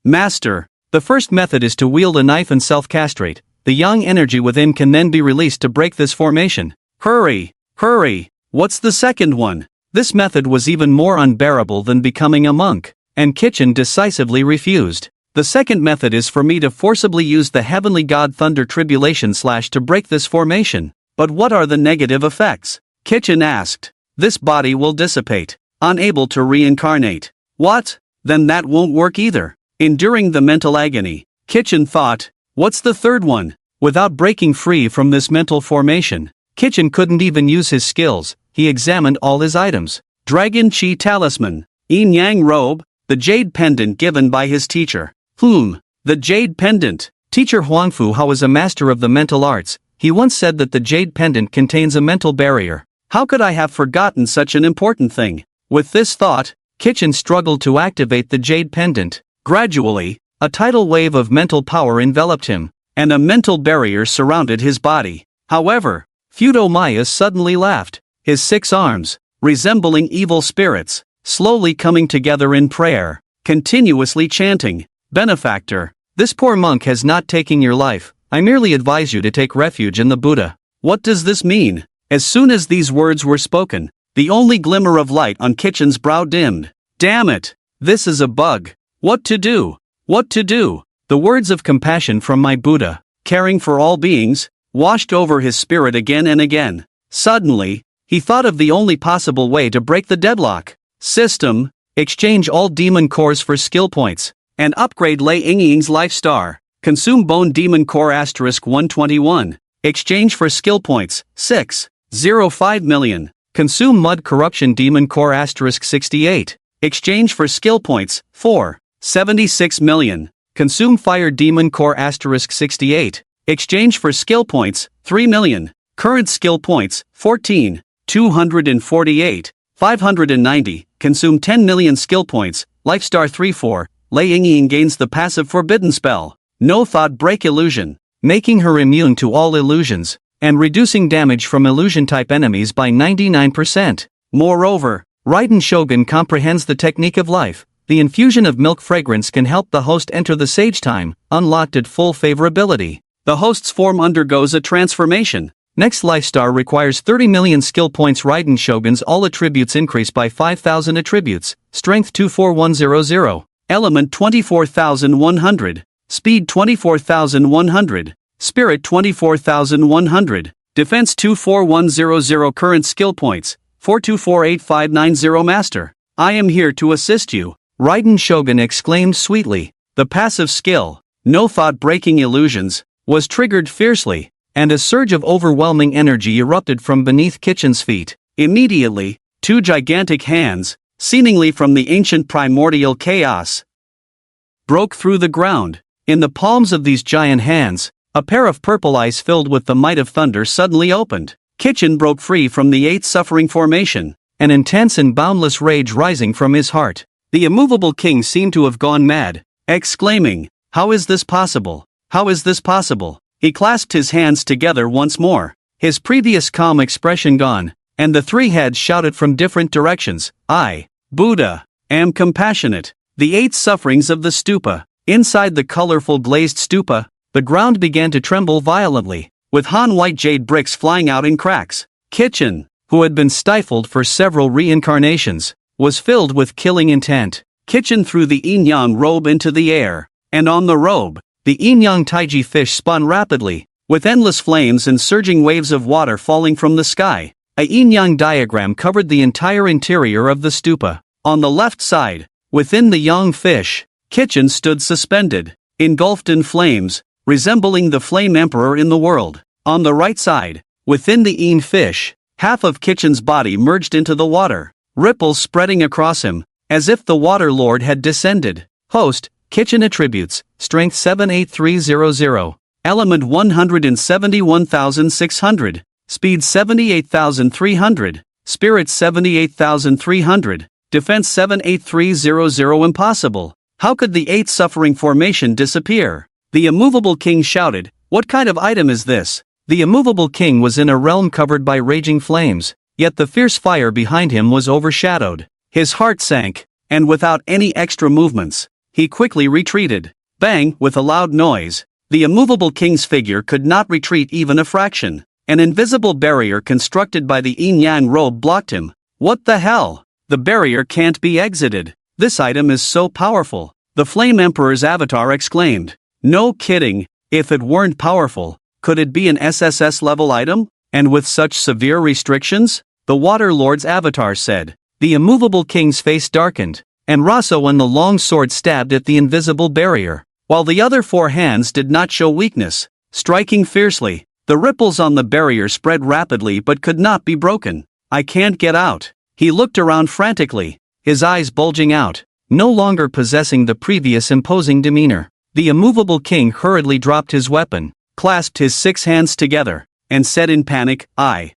Master. The first method is to wield a knife and self-castrate. The yang energy within can then be released to break this formation. Hurry! Hurry! What's the second one? This method was even more unbearable than becoming a monk, and Kitchen decisively refused. The second method is for me to forcibly use the heavenly god thunder tribulation / to break this formation. But what are the negative effects? Kitchen asked. This body will dissipate. Unable to reincarnate. What? Then that won't work either. Enduring the mental agony. Kitchen thought, what's the third one? Without breaking free from this mental formation, Kitchen couldn't even use his skills. He examined all his items. Dragon Chi Talisman. Yin Yang Robe. The jade pendant given by his teacher. The jade pendant. Teacher Huangfu Hao was a master of the mental arts. He once said that the jade pendant contains a mental barrier. How could I have forgotten such an important thing? With this thought, Kitchen struggled to activate the jade pendant. Gradually, a tidal wave of mental power enveloped him, and a mental barrier surrounded his body. However, Fudo Maya suddenly laughed, his 6 arms, resembling evil spirits, slowly coming together in prayer, continuously chanting, "Benefactor, this poor monk has not taken your life. I merely advise you to take refuge in the Buddha." What does this mean? As soon as these words were spoken, the only glimmer of light on Kitchen's brow dimmed. Damn it! This is a bug. What to do? What to do? The words of compassion from my Buddha, caring for all beings, washed over his spirit again and again. Suddenly, he thought of the only possible way to break the deadlock. System: exchange all demon cores for skill points, and upgrade Lei Yingying's life star. Consume Bone Demon Core *121. Exchange for skill points, 6.05 million. Consume Mud Corruption Demon Core *68. Exchange for skill points, 4.76 million. Consume Fire Demon Core *68. Exchange for skill points, 3 million. Current skill points, 14.248. 590. Consume 10 million skill points. Lifestar 3-4. Lei Yingying gains the passive Forbidden Spell. No Thought Break Illusion, making her immune to all illusions, and reducing damage from illusion-type enemies by 99%. Moreover, Raiden Shogun comprehends the technique of life. The infusion of milk fragrance can help the host enter the sage time, unlocked at full favorability. The host's form undergoes a transformation. Next lifestar requires 30 million skill points. Raiden Shogun's all attributes increase by 5,000 attributes. Strength 24100. Element 24,100. Speed 24,100. Spirit 24,100. Defense 24100. Current skill points 4248590. Master, I am here to assist you, Raiden Shogun exclaimed sweetly. The passive skill, No Thought Breaking Illusions, was triggered fiercely, and a surge of overwhelming energy erupted from beneath Kitchen's feet. Immediately, 2 gigantic hands, seemingly from the ancient primordial chaos, broke through the ground. In the palms of these giant hands, a pair of purple eyes filled with the might of thunder suddenly opened. Kitchen broke free from the 8 suffering formation, an intense and boundless rage rising from his heart. The immovable king seemed to have gone mad, exclaiming, "How is this possible? How is this possible?" He clasped his hands together once more, his previous calm expression gone, and the 3 heads shouted from different directions, "I, Buddha, am compassionate." The 8 sufferings of the stupa. Inside the colorful glazed stupa, the ground began to tremble violently, with Han-white jade bricks flying out in cracks. Kitchen, who had been stifled for several reincarnations, was filled with killing intent. Kitchen threw the yin-yang robe into the air, and on the robe, the yin-yang taiji fish spun rapidly, with endless flames and surging waves of water falling from the sky. A yin-yang diagram covered the entire interior of the stupa. On the left side, within the yang fish, Kitchen stood suspended, engulfed in flames, resembling the flame emperor in the world. On the right side, within the yin fish, half of Kitchen's body merged into the water, ripples spreading across him, as if the water lord had descended. Host, Kitchen attributes, strength 78300, element 171,600, speed 78,300, spirit 78,300, defense 78300. Impossible. How could the 8 suffering formation disappear? The immovable king shouted, "What kind of item is this?" The immovable king was in a realm covered by raging flames, yet the fierce fire behind him was overshadowed. His heart sank, and without any extra movements, he quickly retreated. Bang! With a loud noise, the immovable king's figure could not retreat even a fraction. An invisible barrier constructed by the yin-yang robe blocked him. What the hell? The barrier can't be exited. This item is so powerful. the Flame Emperor's avatar exclaimed. No kidding, if it weren't powerful, could it be an SSS level item? And with such severe restrictions? The Water Lord's avatar said. The immovable king's face darkened, and Raso and the long sword stabbed at the invisible barrier, while the other four hands did not show weakness, striking fiercely. The ripples on the barrier spread rapidly but could not be broken. I can't get out. He looked around frantically, his eyes bulging out, no longer possessing the previous imposing demeanor. The immovable king hurriedly dropped his weapon, clasped his 6 hands together, and said in panic, I,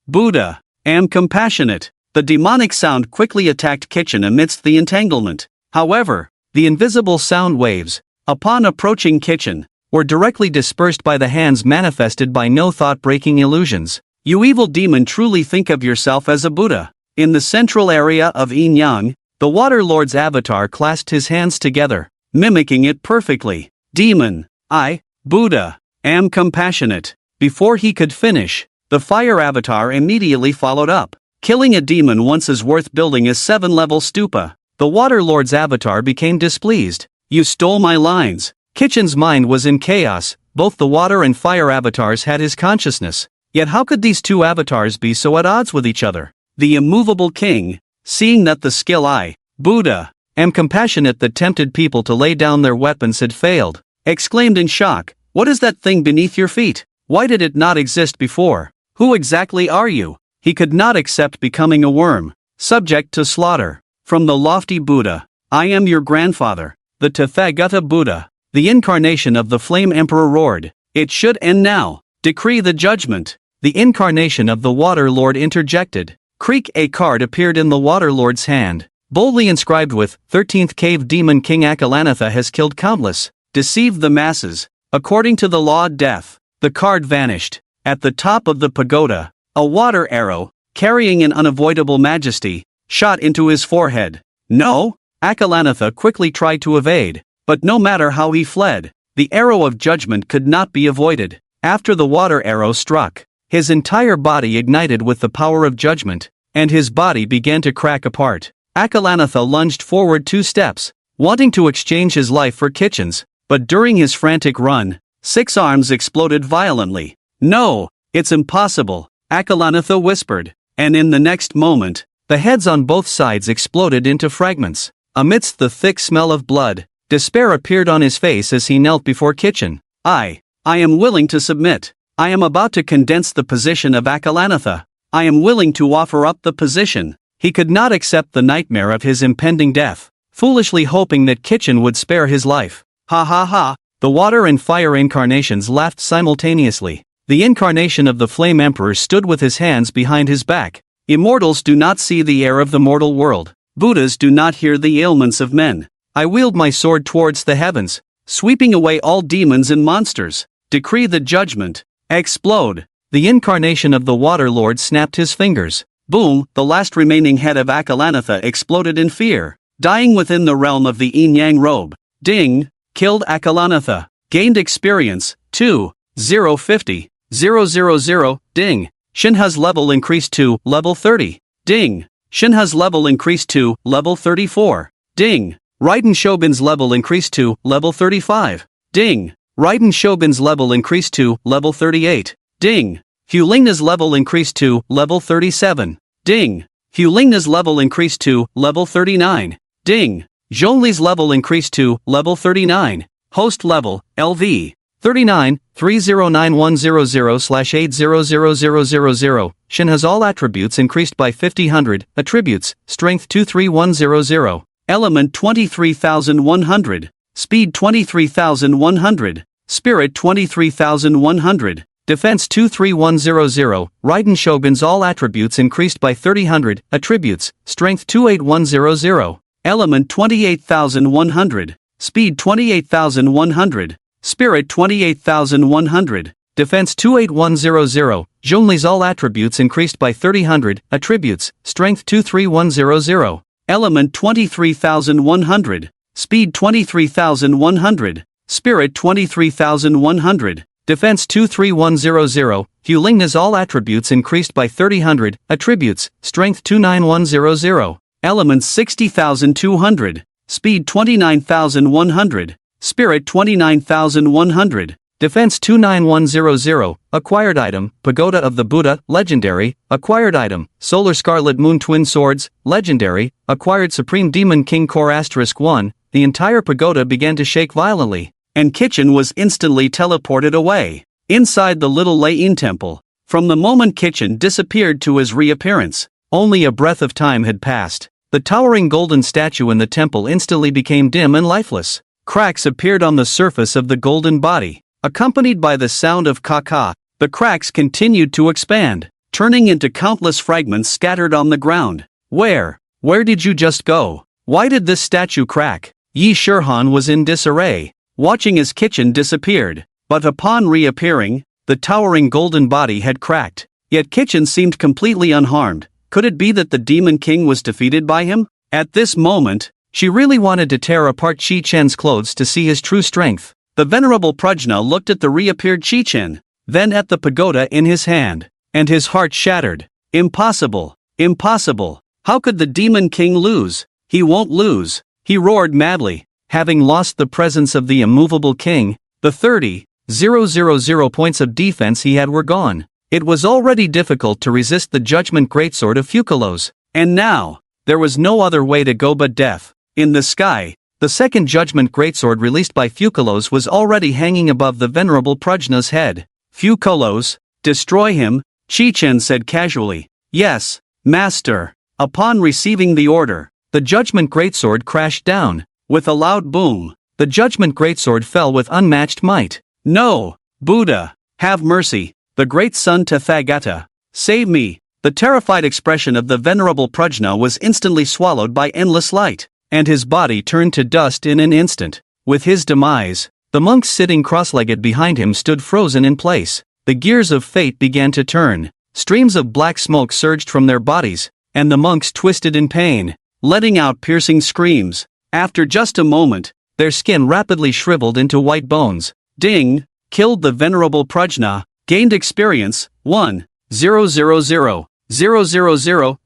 Buddha, am compassionate. The demonic sound quickly attacked Kitchen amidst the entanglement. However, the invisible sound waves, upon approaching Kitchen, were directly dispersed by the hands manifested by no thought-breaking illusions. You evil demon, truly think of yourself as a Buddha. In the central area of Yin Yang, the Water Lord's avatar clasped his hands together, mimicking it perfectly. Demon, I, Buddha, am compassionate. Before he could finish, the fire avatar immediately followed up. Killing a demon once is worth building a 7-level stupa. The Water Lord's avatar became displeased. You stole my lines. Kitchen's mind was in chaos. Both the water and fire avatars had his consciousness. Yet how could these two avatars be so at odds with each other? The immovable king, seeing that the skill I, Buddha, am compassionate that tempted people to lay down their weapons had failed, exclaimed in shock, What is that thing beneath your feet? Why did it not exist before? Who exactly are you? He could not accept becoming a worm, subject to slaughter. From the lofty Buddha, I am your grandfather, the Tathagata Buddha, the incarnation of the Flame Emperor roared. It should end now. Decree the judgment. The incarnation of the Water Lord interjected. Creak, a card appeared in the Water Lord's hand, boldly inscribed with 13th Cave Demon King Akalanatha has killed countless, deceived the masses. According to the law of death, the card vanished. At the top of the pagoda, a water arrow, carrying an unavoidable majesty, shot into his forehead. No? Akalanatha quickly tried to evade, but no matter how he fled, the arrow of judgment could not be avoided. After the water arrow struck, his entire body ignited with the power of judgment, and his body began to crack apart. Akalanatha lunged forward 2 steps, wanting to exchange his life for Kitchen's, but during his frantic run, 6 arms exploded violently. No, it's impossible, Akalanatha whispered, and in the next moment, the heads on both sides exploded into fragments. Amidst the thick smell of blood, despair appeared on his face as he knelt before Kitchen. I am willing to submit. I am about to condense the position of Akalanatha. I am willing to offer up the position. He could not accept the nightmare of his impending death, foolishly hoping that Kitchen would spare his life. Ha ha ha, the water and fire incarnations laughed simultaneously. The incarnation of the Flame Emperor stood with his hands behind his back. Immortals do not see the air of the mortal world. Buddhas do not hear the ailments of men. I wield my sword towards the heavens, sweeping away all demons and monsters. Decree the judgment. Explode. The incarnation of the Water Lord snapped his fingers. Boom, the last remaining head of Akalanatha exploded in fear, dying within the realm of the yin-yang robe. Ding. Killed Akalanatha. Gained experience, 2,050. 000, ding. Shinha's level increased to level 30. Ding. Shinha's level increased to level 34. Ding. Raiden Shobin's level increased to level 35. Ding. Raiden Shobin's level increased to level 38. Ding. Hulingna's level increased to level 37. Ding. Hulingna's level increased to level 39. Ding. Zhongli's level increased to level 39. Host level, LV. 39, 309100/800000. Shin has all attributes increased by 5000. Attributes, Strength 23100. Element 23100. Speed 23100. Spirit 23100. Defense 23100. Raiden Shogun's all attributes increased by 3000. Attributes, Strength 28100. Element 28100. Speed 28100. Spirit 28100. Defense 28100. Zhongli's all attributes increased by 3000. Attributes, Strength 23100. Element 23100. Speed 23100. Spirit 23100. Defense 23100. Hulingna's all attributes increased by 3000. Attributes, Strength 29100. Elements 60200. Speed 29,100. Spirit 29,100. Defense 29100. Acquired item, Pagoda of the Buddha, legendary. Acquired item, Solar Scarlet Moon Twin Swords, legendary. Acquired Supreme Demon King Core *1. The entire pagoda began to shake violently, and Kitchen was instantly teleported away. Inside the little Lei-in temple, from the moment Kitchen disappeared to his reappearance, only a breath of time had passed. The towering golden statue in the temple instantly became dim and lifeless. Cracks appeared on the surface of the golden body, accompanied by the sound of ka-ka. The cracks continued to expand, turning into countless fragments scattered on the ground. Where did you just go? Why did this statue crack? Yi Shirhan was in disarray, watching as Kitchen disappeared. But upon reappearing, the towering golden body had cracked. Yet Kitchen seemed completely unharmed. Could it be that the Demon King was defeated by him? At this moment, she really wanted to tear apart Chi Chen's clothes to see his true strength. The venerable Prajna looked at the reappeared Chi Chen, then at the pagoda in his hand, and his heart shattered. Impossible! Impossible! How could the Demon King lose? He won't lose! He roared madly. Having lost the presence of the immovable king, the 30,000 points of defense he had were gone. It was already difficult to resist the Judgment Greatsword of Fukalos, and now, there was no other way to go but death. In the sky, the second Judgment Greatsword released by Fukalos was already hanging above the venerable Prajna's head. Fukalos, destroy him, Chi Chen said casually. Yes, master. Upon receiving the order, the Judgment Greatsword crashed down. With a loud boom, the Judgment Greatsword fell with unmatched might. No! Buddha! Have mercy! The great son Tathagata! Save me! The terrified expression of the venerable Prajna was instantly swallowed by endless light, and his body turned to dust in an instant. With his demise, the monks sitting cross-legged behind him stood frozen in place. The gears of fate began to turn. Streams of black smoke surged from their bodies, and the monks twisted in pain, letting out piercing screams. After just a moment, their skin rapidly shriveled into white bones. Ding! Killed the venerable Prajna. Gained experience, 1,000,000.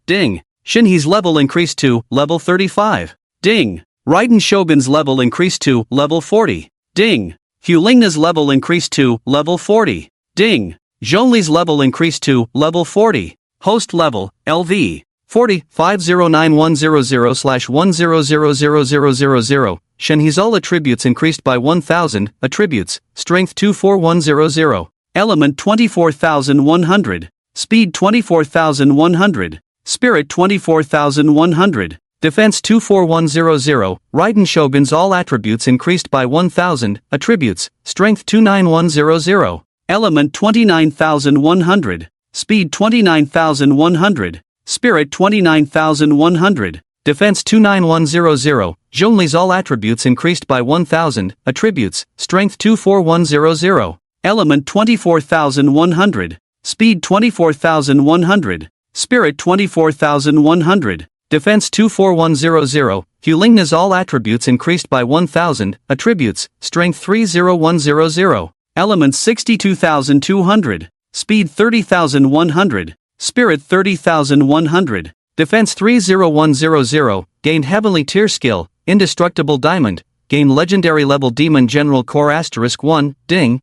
Ding! Shinhe's level increased to level 35. Ding! Raiden Shogun's level increased to level 40. Ding! Hulingna's level increased to level 40. Ding! Zhongli's level increased to level 40. Host level, LV. 40 509100/1000000. Shenhe's all attributes increased by 1000. Attributes: Strength 24100. Element 24,100. Speed 24,100. Spirit 24,100. Defense 24100. Raiden Shogun's all attributes increased by 1000. Attributes: Strength 29100. Element 29,100. Speed 29,100. Spirit 29,100. Defense 29100. Zhongli's all attributes increased by 1000. Attributes: Strength 24100. Element 24,100. Speed 24,100. Spirit 24,100. Defense 24100. Hulingna's all attributes increased by 1000. Attributes: Strength 30100. Element 62,200. Speed 30,100. Spirit 30,100. Defense 30100. Gained Heavenly Tier Skill, Indestructible Diamond. Gained Legendary Level Demon General Core *1. Ding!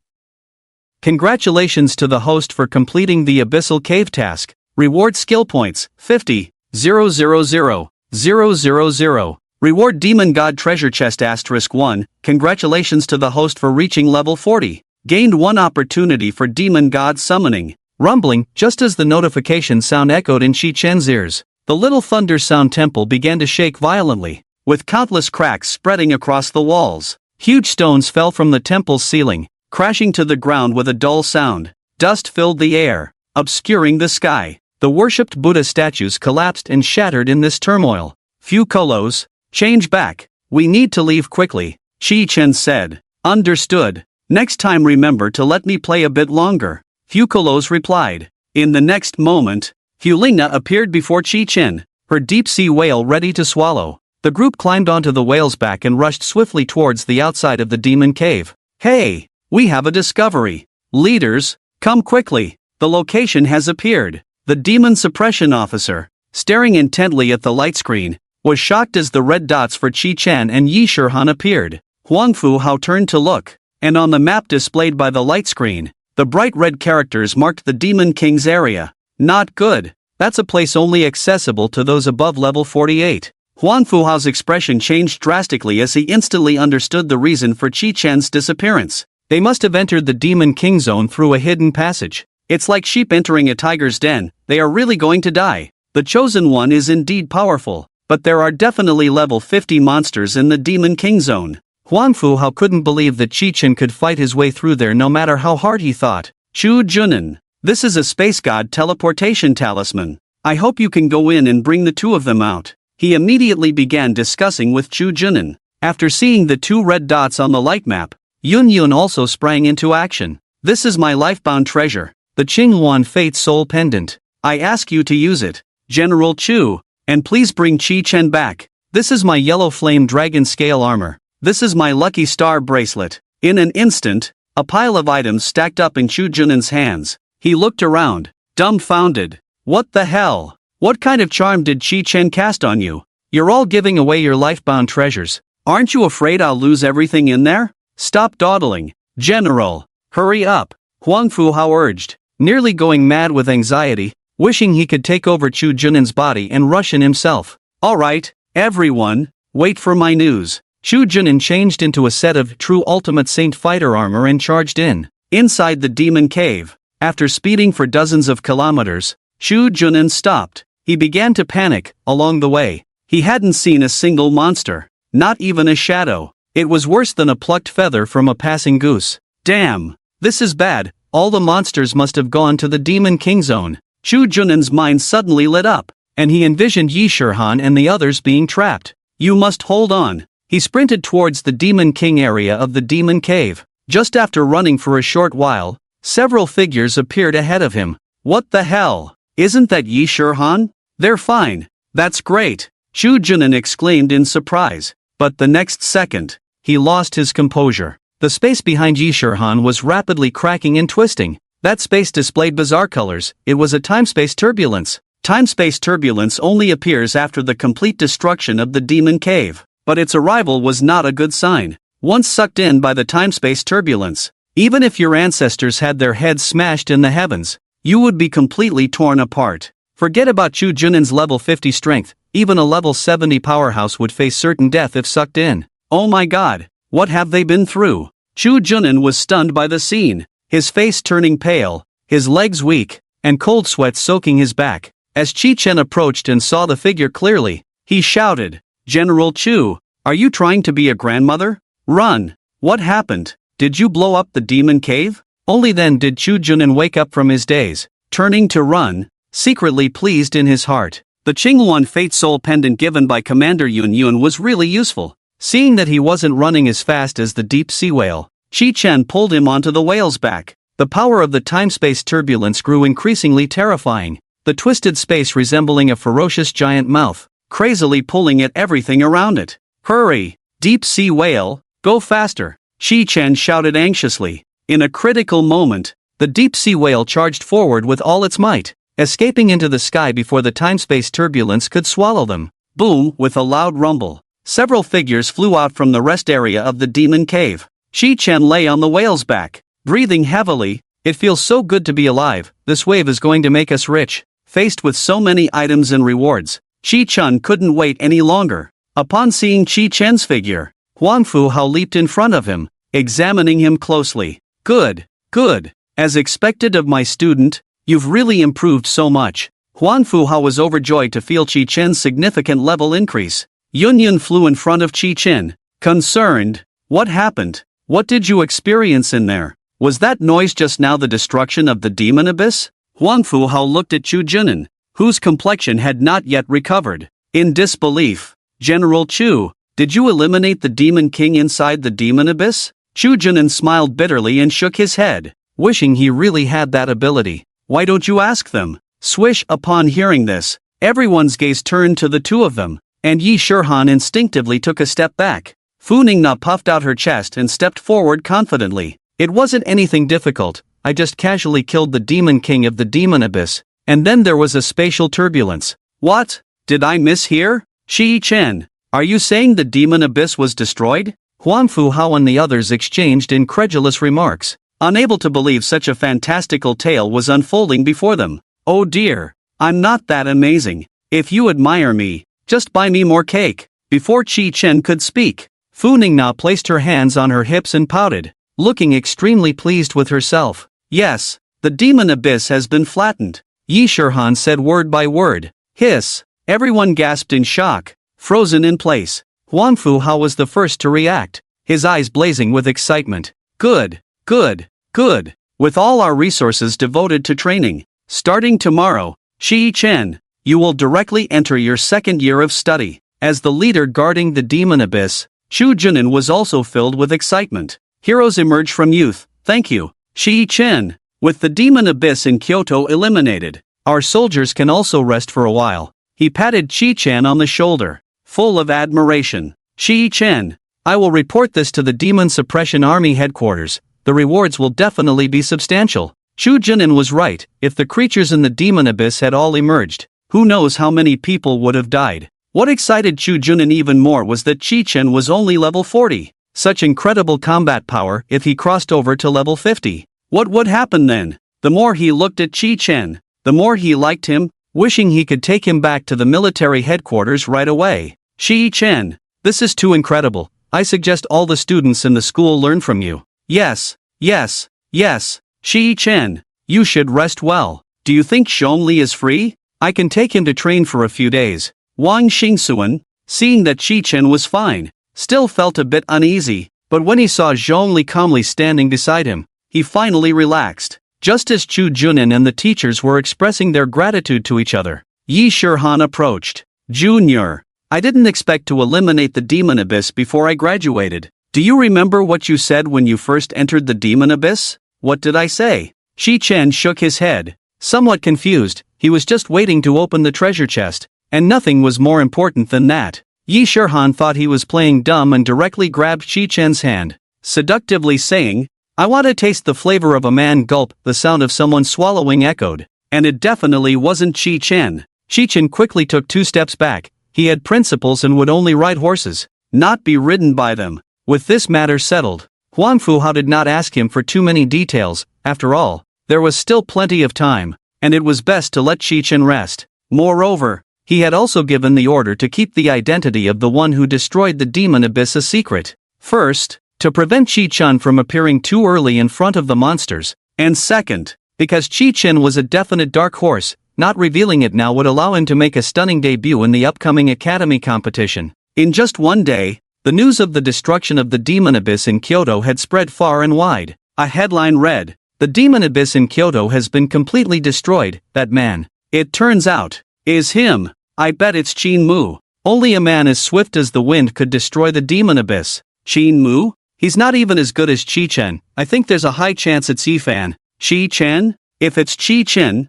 Congratulations to the host for completing the Abyssal Cave task. Reward skill points, 50,000,000. Reward Demon God Treasure Chest *1. Congratulations to the host for reaching level 40. Gained 1 opportunity for Demon God Summoning. Rumbling, just as the notification sound echoed in Chi Chen's ears, the little thunder sound temple began to shake violently, with countless cracks spreading across the walls. Huge stones fell from the temple's ceiling, crashing to the ground with a dull sound. Dust filled the air, obscuring the sky. The worshipped Buddha statues collapsed and shattered in this turmoil. Few Kolos, change back. We need to leave quickly, Chi Chen said. Understood. Next time remember to let me play a bit longer, Fukalos replied. In the next moment, Hulingna appeared before Chi Chen, her deep-sea whale ready to swallow. The group climbed onto the whale's back and rushed swiftly towards the outside of the demon cave. Hey, we have a discovery. Leaders, come quickly. The location has appeared. The demon suppression officer, staring intently at the light screen, was shocked as the red dots for Chi-chan and Yi Shirhan appeared. Huang Fu Hao turned to look, and on the map displayed by the light screen, the bright red characters marked the Demon King's area. Not good. That's a place only accessible to those above level 48. Huang Fu Hao's expression changed drastically as he instantly understood the reason for Chi-chan's disappearance. They must have entered the Demon King zone through a hidden passage. It's like sheep entering a tiger's den. They are really going to die. The Chosen One is indeed powerful, but there are definitely level 50 monsters in the Demon King zone. Huang Fu Hao couldn't believe that Chi-chan could fight his way through there no matter how hard he thought. Chu Junin, this is a space god teleportation talisman. I hope you can go in and bring the two of them out. He immediately began discussing with Chu Junin. After seeing the two red dots on the light map, Yun Yun also sprang into action. This is my lifebound treasure, the Qinghuan Fate Soul Pendant. I ask you to use it, General Chu, and please bring Chi-chan back. This is my yellow flame dragon scale armor. This is my lucky star bracelet. In an instant, a pile of items stacked up in Chu Junin's hands. He looked around, dumbfounded. What the hell? What kind of charm did Chi-chan cast on you? You're all giving away your lifebound treasures. Aren't you afraid I'll lose everything in there? Stop dawdling, General. Hurry up, Huang Fu Hao urged, nearly going mad with anxiety, wishing he could take over Chu Junin's body and rush in himself. Alright, everyone, wait for my news. Chu Junin changed into a set of true Ultimate Saint fighter armor and charged in. Inside the demon cave, after speeding for dozens of kilometers, Chu Junin stopped. He began to panic. Along the way, he hadn't seen a single monster, not even a shadow. It was worse than a plucked feather from a passing goose. Damn, this is bad. All the monsters must have gone to the Demon King zone. Chu Junin's mind suddenly lit up, and he envisioned Yi Shirhan and the others being trapped. You must hold on. He sprinted towards the Demon King area of the Demon Cave. Just after running for a short while, several figures appeared ahead of him. What the hell? Isn't that Yi Shirhan? They're fine. That's great, Chu Junin exclaimed in surprise. But the next second, he lost his composure. The space behind Yi Shirhan was rapidly cracking and twisting. That space displayed bizarre colors. It was a time-space turbulence. Time-space turbulence only appears after the complete destruction of the Demon Cave. But its arrival was not a good sign. Once sucked in by the time-space turbulence, even if your ancestors had their heads smashed in the heavens, you would be completely torn apart. Forget about Chu Junin's level 50 strength, even a level 70 powerhouse would face certain death if sucked in. Oh my god, what have they been through? Chu Junin was stunned by the scene, his face turning pale, his legs weak, and cold sweat soaking his back. As Chi-chan approached and saw the figure clearly, he shouted, General Chu, are you trying to be a grandmother? Run! What happened? Did you blow up the demon cave? Only then did Chu Junin wake up from his daze, turning to run, secretly pleased in his heart. The Qinghuan Fate Soul Pendant given by Commander Yun Yun was really useful. Seeing that he wasn't running as fast as the deep sea whale, Chi-chan pulled him onto the whale's back. The power of the time-space turbulence grew increasingly terrifying, the twisted space resembling a ferocious giant mouth, crazily pulling at everything around it. Hurry, deep sea whale, go faster, Chi-chan shouted anxiously. In a critical moment, the deep sea whale charged forward with all its might, escaping into the sky before the time-space turbulence could swallow them. Boom, with a loud rumble, several figures flew out from the rest area of the demon cave. Chi-chan lay on the whale's back, breathing heavily. It feels so good to be alive. This wave is going to make us rich. Faced with so many items and rewards, Chi-chan couldn't wait any longer. Upon seeing Chi-chan's figure, Huang Fu Hao leaped in front of him, examining him closely. Good, good. As expected of my student, you've really improved so much. Huang Fu Hao was overjoyed to feel Chi-chan's significant level increase. Yun Yun flew in front of Chi-chan, concerned. What happened? What did you experience in there? Was that noise just now the destruction of the demon abyss? Huang Fu Hao looked at Chu Junin, whose complexion had not yet recovered, in disbelief. General Chu, did you eliminate the demon king inside the demon abyss? Chu Junin smiled bitterly and shook his head, wishing he really had that ability. Why don't you ask them? Swish. Upon hearing this, everyone's gaze turned to the two of them, and Yi Shirhan instinctively took a step back. Fu Ningna puffed out her chest and stepped forward confidently. It wasn't anything difficult. I just casually killed the demon king of the demon abyss, and then there was a spatial turbulence. What? Did I mishear? Shi-chen, are you saying the demon abyss was destroyed? Huang Fu-hao and the others exchanged incredulous remarks, unable to believe such a fantastical tale was unfolding before them. Oh dear, I'm not that amazing. If you admire me, just buy me more cake. Before Chi-chen could speak, Fu Ningna placed her hands on her hips and pouted, looking extremely pleased with herself. Yes, the demon abyss has been flattened. Yi Shirhan said word by word. Hiss. Everyone gasped in shock, frozen in place. Huang Fu-hao was the first to react, his eyes blazing with excitement. Good, good, good. With all our resources devoted to training, starting tomorrow, Shi-chen, you will directly enter your second year of study. As the leader guarding the demon abyss, Chu Junin was also filled with excitement. Heroes emerge from youth, thank you, Shi-chen. With the demon abyss in Kyoto eliminated, our soldiers can also rest for a while. He patted Chi-chen on the shoulder, full of admiration. Shi-chen, I will report this to the Demon Suppression Army headquarters. The rewards will definitely be substantial. Chu Junin was right. If the creatures in the demon abyss had all emerged, who knows how many people would have died. What excited Chu Junin even more was that Chi-chen was only level 40. Such incredible combat power if he crossed over to level 50. What would happen then? The more he looked at Chi-chen, the more he liked him, wishing he could take him back to the military headquarters right away. Chi-chen, this is too incredible. I suggest all the students in the school learn from you. Yes, yes, yes. Chi-chen, you should rest well. Do you think Zhongli is free? I can take him to train for a few days. Wang Xingsuan, seeing that Chi-chen was fine, still felt a bit uneasy, but when he saw Zhongli calmly standing beside him, he finally relaxed. Just as Chu Junin and the teachers were expressing their gratitude to each other, Yi Shirhan approached. Junior, I didn't expect to eliminate the demon abyss before I graduated. Do you remember what you said when you first entered the demon abyss? What did I say? Chi-chen shook his head, somewhat confused. He was just waiting to open the treasure chest, and nothing was more important than that. Yi Shirhan thought he was playing dumb and directly grabbed Chi-chen's hand, seductively saying, I want to taste the flavor of a man. Gulp. The sound of someone swallowing echoed, and it definitely wasn't Chi-chen. Chi-chen quickly took 2 steps back. He had principles and would only ride horses, not be ridden by them. With this matter settled, Huang Fu-hao did not ask him for too many details. After all, there was still plenty of time, and it was best to let Chi-chen rest. Moreover, he had also given the order to keep the identity of the one who destroyed the demon abyss a secret. First, to prevent Chi-chen from appearing too early in front of the monsters, and second, because Chi-chen was a definite dark horse, not revealing it now would allow him to make a stunning debut in the upcoming academy competition. In just one day, the news of the destruction of the demon abyss in Kyoto had spread far and wide. A headline read, The demon abyss in Kyoto has been completely destroyed. That man, it turns out, is him. I bet it's Qin Mu. Only a man as swift as the wind could destroy the demon abyss. Qin Mu? He's not even as good as Chi-chen. I think there's a high chance it's Yifan. Chi-chen? If it's Chi-chen,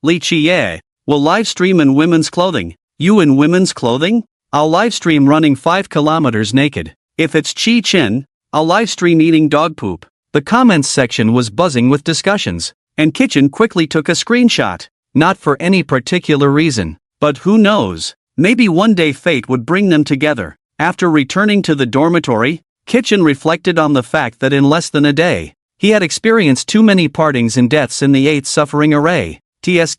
Li Chie, will livestream in women's clothing. You in women's clothing? I'll livestream running 5 kilometers naked. If it's Chi-chen, I'll livestream eating dog poop. The comments section was buzzing with discussions, and Kitchen quickly took a screenshot. Not for any particular reason, but who knows, maybe one day fate would bring them together. After returning to the dormitory, Kitchen reflected on the fact that in less than a day, he had experienced too many partings and deaths in the 8th suffering array. TSK,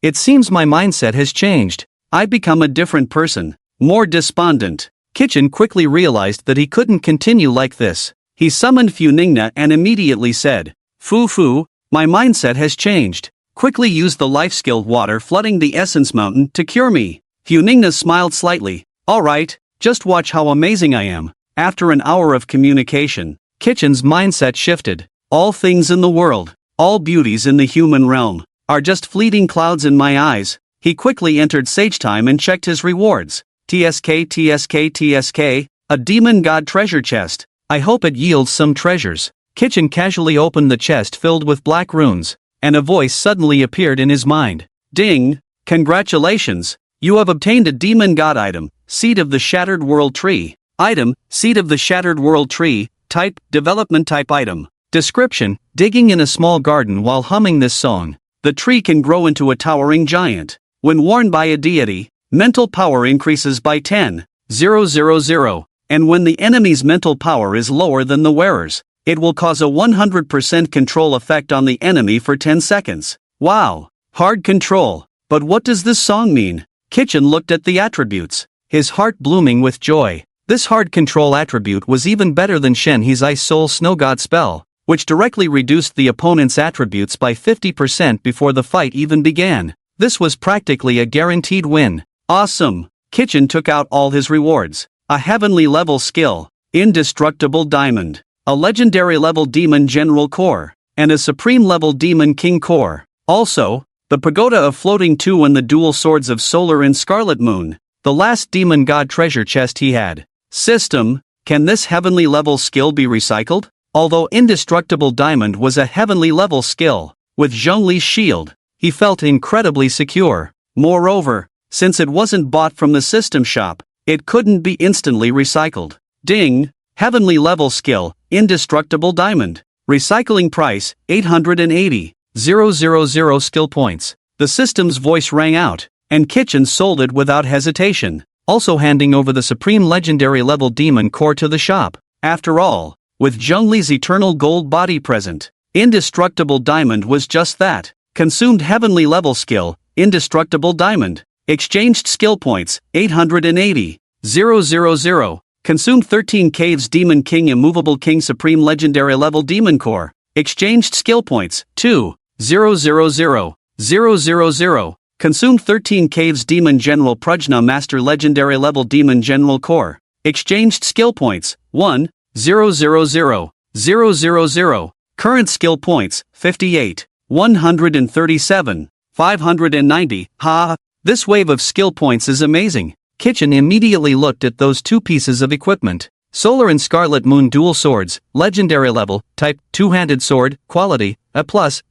it seems my mindset has changed. I've become a different person, more despondent. Kitchen quickly realized that he couldn't continue like this. He summoned Fu Ningna and immediately said, Fu, my mindset has changed. Quickly use the life skill water flooding the essence mountain to cure me. Fu Ningna smiled slightly. Alright, just watch how amazing I am. After an hour of communication, Kitchen's mindset shifted. All things in the world, all beauties in the human realm, are just fleeting clouds in my eyes. He quickly entered Sage Time and checked his rewards. TSK, a demon god treasure chest. I hope it yields some treasures. Kitchen casually opened the chest filled with black runes, and a voice suddenly appeared in his mind. Ding! Congratulations! You have obtained a demon god item, Seed of the Shattered World Tree. Item, Seed of the Shattered World Tree. Type, Development Type Item. Description, digging in a small garden while humming this song. The tree can grow into a towering giant. When worn by a deity, mental power increases by 10,000, and when the enemy's mental power is lower than the wearer's, it will cause a 100% control effect on the enemy for 10 seconds. Wow! Hard control. But what does this song mean? Kitchen looked at the attributes, his heart blooming with joy. This hard control attribute was even better than Shenhe's Ice Soul Snow God spell, which directly reduced the opponent's attributes by 50% before the fight even began. This was practically a guaranteed win. Awesome! Kitchen took out all his rewards. A heavenly level skill, Indestructible Diamond, a legendary level Demon General Core, and a supreme level Demon King Core. Also, the Pagoda of Floating 2 and the dual swords of Solar and Scarlet Moon, the last Demon God treasure chest he had. System, can this heavenly level skill be recycled? Although Indestructible Diamond was a heavenly level skill, with Zhongli's shield, he felt incredibly secure. Moreover, since it wasn't bought from the system shop, it couldn't be instantly recycled. Ding! Heavenly level skill, Indestructible Diamond. Recycling price, 880,000 skill points. The system's voice rang out, and Kitchen sold it without hesitation, also handing over the supreme legendary level Demon Core to the shop. After all, with Zhongli's eternal gold body present, Indestructible Diamond was just that. Consumed heavenly level skill, Indestructible Diamond. Exchanged skill points, 880,000. Consumed 13 Caves Demon King Immovable King Supreme Legendary Level Demon Core. Exchanged skill points, 2,000,000. Consumed 13 Caves Demon General Prajna Master Legendary Level Demon General Core. Exchanged skill points, 1,000,000. Current skill points, 58, 137, 590. Ha! This wave of skill points is amazing. Kitchen immediately looked at those two pieces of equipment. Solar and Scarlet Moon dual swords, legendary level, type, two-handed sword, quality, A+,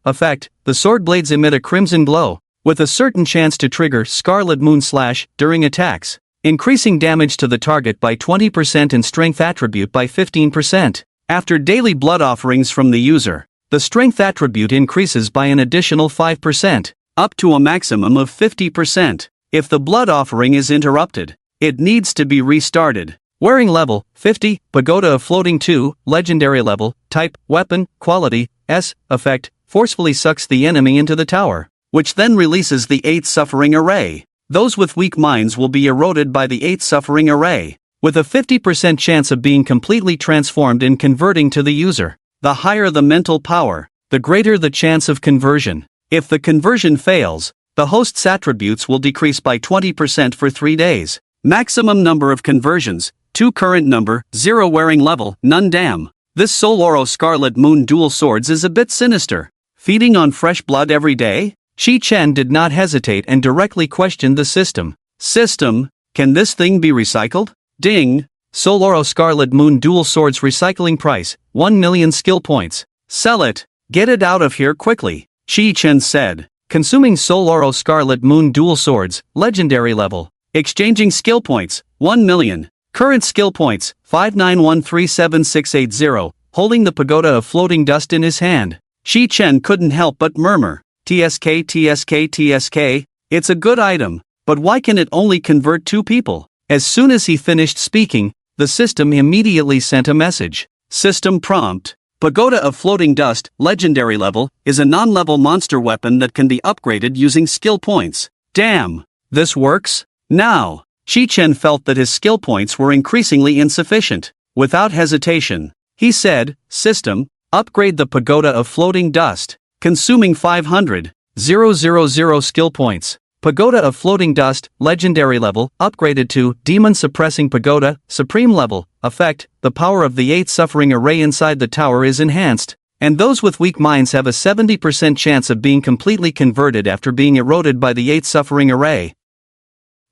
effect, the sword blades emit a crimson glow, with a certain chance to trigger Scarlet Moon Slash during attacks, increasing damage to the target by 20% and strength attribute by 15%. After daily blood offerings from the user, the strength attribute increases by an additional 5%, up to a maximum of 50%. If the blood offering is interrupted, it needs to be restarted. Wearing level, 50, Pagoda of Floating 2, legendary level, type, weapon, quality, S, effect, forcefully sucks the enemy into the tower, which then releases the 8 Suffering Array. Those with weak minds will be eroded by the 8 Suffering Array, with a 50% chance of being completely transformed and converting to the user. The higher the mental power, the greater the chance of conversion. If the conversion fails, the host's attributes will decrease by 20% for 3 days. Maximum number of conversions, 2 current number, 0 wearing level, none. Damn. This Soul Oro Scarlet Moon dual swords is a bit sinister. Feeding on fresh blood every day? Shi Chen did not hesitate and directly questioned the system. System, can this thing be recycled? Ding! Soul Oro Scarlet Moon dual swords recycling price, 1 million skill points. Sell it. Get it out of here quickly, Shi Chen said. Consuming Soul Oro Scarlet Moon dual swords, legendary level. Exchanging skill points, 1 million. Current skill points, 59137,680, holding the Pagoda of Floating Dust in his hand. Shi Chen couldn't help but murmur, TSK TSK TSK, it's a good item, but why can it only convert 2 people? As soon as he finished speaking, the system immediately sent a message. System prompt. Pagoda of Floating Dust, legendary level, is a non-level monster weapon that can be upgraded using skill points. Damn! This works? Now! Shi Chen felt that his skill points were increasingly insufficient. Without hesitation, he said, System, upgrade the Pagoda of Floating Dust, consuming 500,000 skill points. Pagoda of Floating Dust, legendary level, upgraded to Demon Suppressing Pagoda, supreme level, effect, the power of the 8 Suffering Array inside the tower is enhanced, and those with weak minds have a 70% chance of being completely converted after being eroded by the 8 Suffering Array.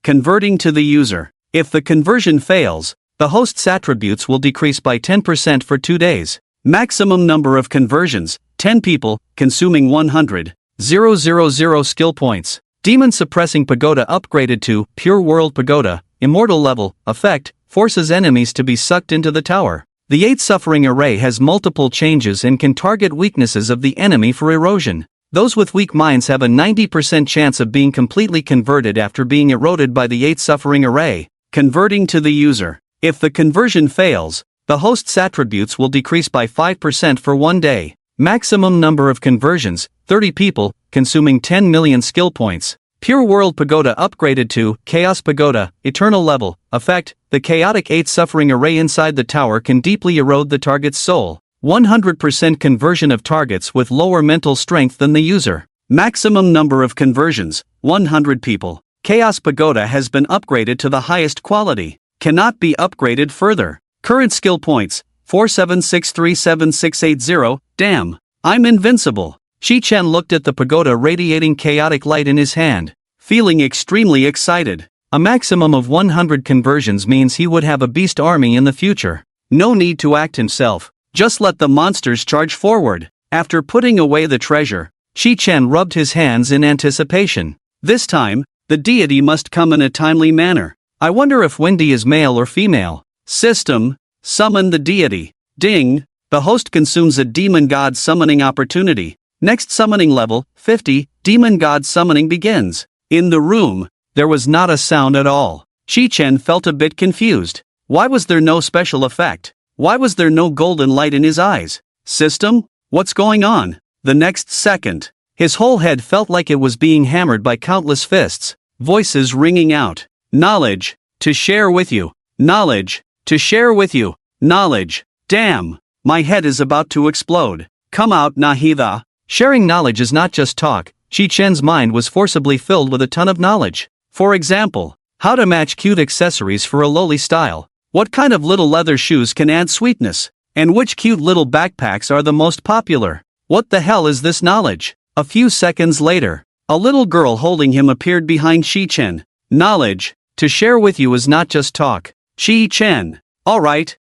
Converting to the user. If the conversion fails, the host's attributes will decrease by 10% for 2 days. Maximum number of conversions, 10 people, consuming 100,000 skill points. Demon Suppressing Pagoda upgraded to Pure World Pagoda, immortal level, effect, forces enemies to be sucked into the tower. The 8 Suffering Array has multiple changes and can target weaknesses of the enemy for erosion. Those with weak minds have a 90% chance of being completely converted after being eroded by the 8 suffering array, converting to the user. If the conversion fails, the host's attributes will decrease by 5% for 1 day. Maximum number of conversions, 30 people, consuming 10 million skill points. Pure World Pagoda upgraded to Chaos Pagoda, Eternal Level. Effect: the chaotic 8 suffering array inside the tower can deeply erode the target's soul. 100% conversion of targets with lower mental strength than the user. Maximum number of conversions, 100 people. Chaos Pagoda has been upgraded to the highest quality. Cannot be upgraded further. Current skill points, 4763760. Damn, I'm invincible. Shi-chan looked at the pagoda radiating chaotic light in his hand, feeling extremely excited. A maximum of 100 conversions means he would have a beast army in the future. No need to act himself, just let the monsters charge forward. After putting away the treasure, Shi-chan rubbed his hands in anticipation. This time, the deity must come in a timely manner. I wonder if Wendy is male or female. System, summon the deity. Ding, the host consumes a demon god summoning opportunity. Next summoning level, 50, demon god summoning begins. In the room, there was not a sound at all. Shi-chan felt a bit confused. Why was there no special effect? Why was there no golden light in his eyes? System, what's going on? The next second, his whole head felt like it was being hammered by countless fists. Voices ringing out. Knowledge, to share with you. Knowledge, to share with you. Knowledge. Damn, my head is about to explode. Come out, Nahida. Sharing knowledge is not just talk. Shi-chan's mind was forcibly filled with a ton of knowledge. For example, how to match cute accessories for a loli style. What kind of little leather shoes can add sweetness? And which cute little backpacks are the most popular? What the hell is this knowledge? A few seconds later, a little girl holding him appeared behind Shi-chan. Knowledge, to share with you is not just talk. Shi-chan. Alright,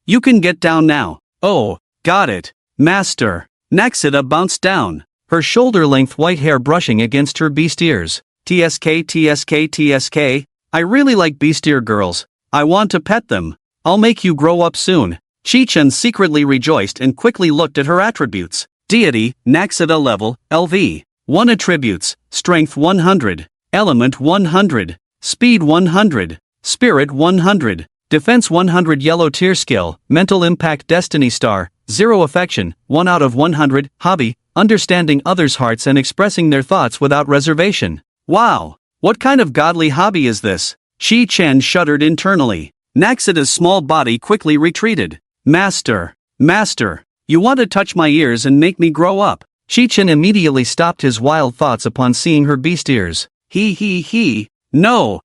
you can get down now. Oh, got it. Master. Naxita bounced down, her shoulder-length white hair brushing against her beast ears. TSK. I really like beast ear girls. I want to pet them. I'll make you grow up soon. Shi-chan secretly rejoiced and quickly looked at her attributes. Deity, Naxita level, LV. 1 attributes, Strength 100, Element 100, Speed 100, Spirit 100, Defense 100. Yellow tier skill, Mental Impact Destiny Star, 0 affection, 1 out of 100. Hobby, understanding others' hearts and expressing their thoughts without reservation. Wow, what kind of godly hobby is this? Shi-chan shuddered internally. Naxita's small body quickly retreated. Master, you want to touch my ears and make me grow up? Shi-chan immediately stopped his wild thoughts upon seeing her beast ears. No,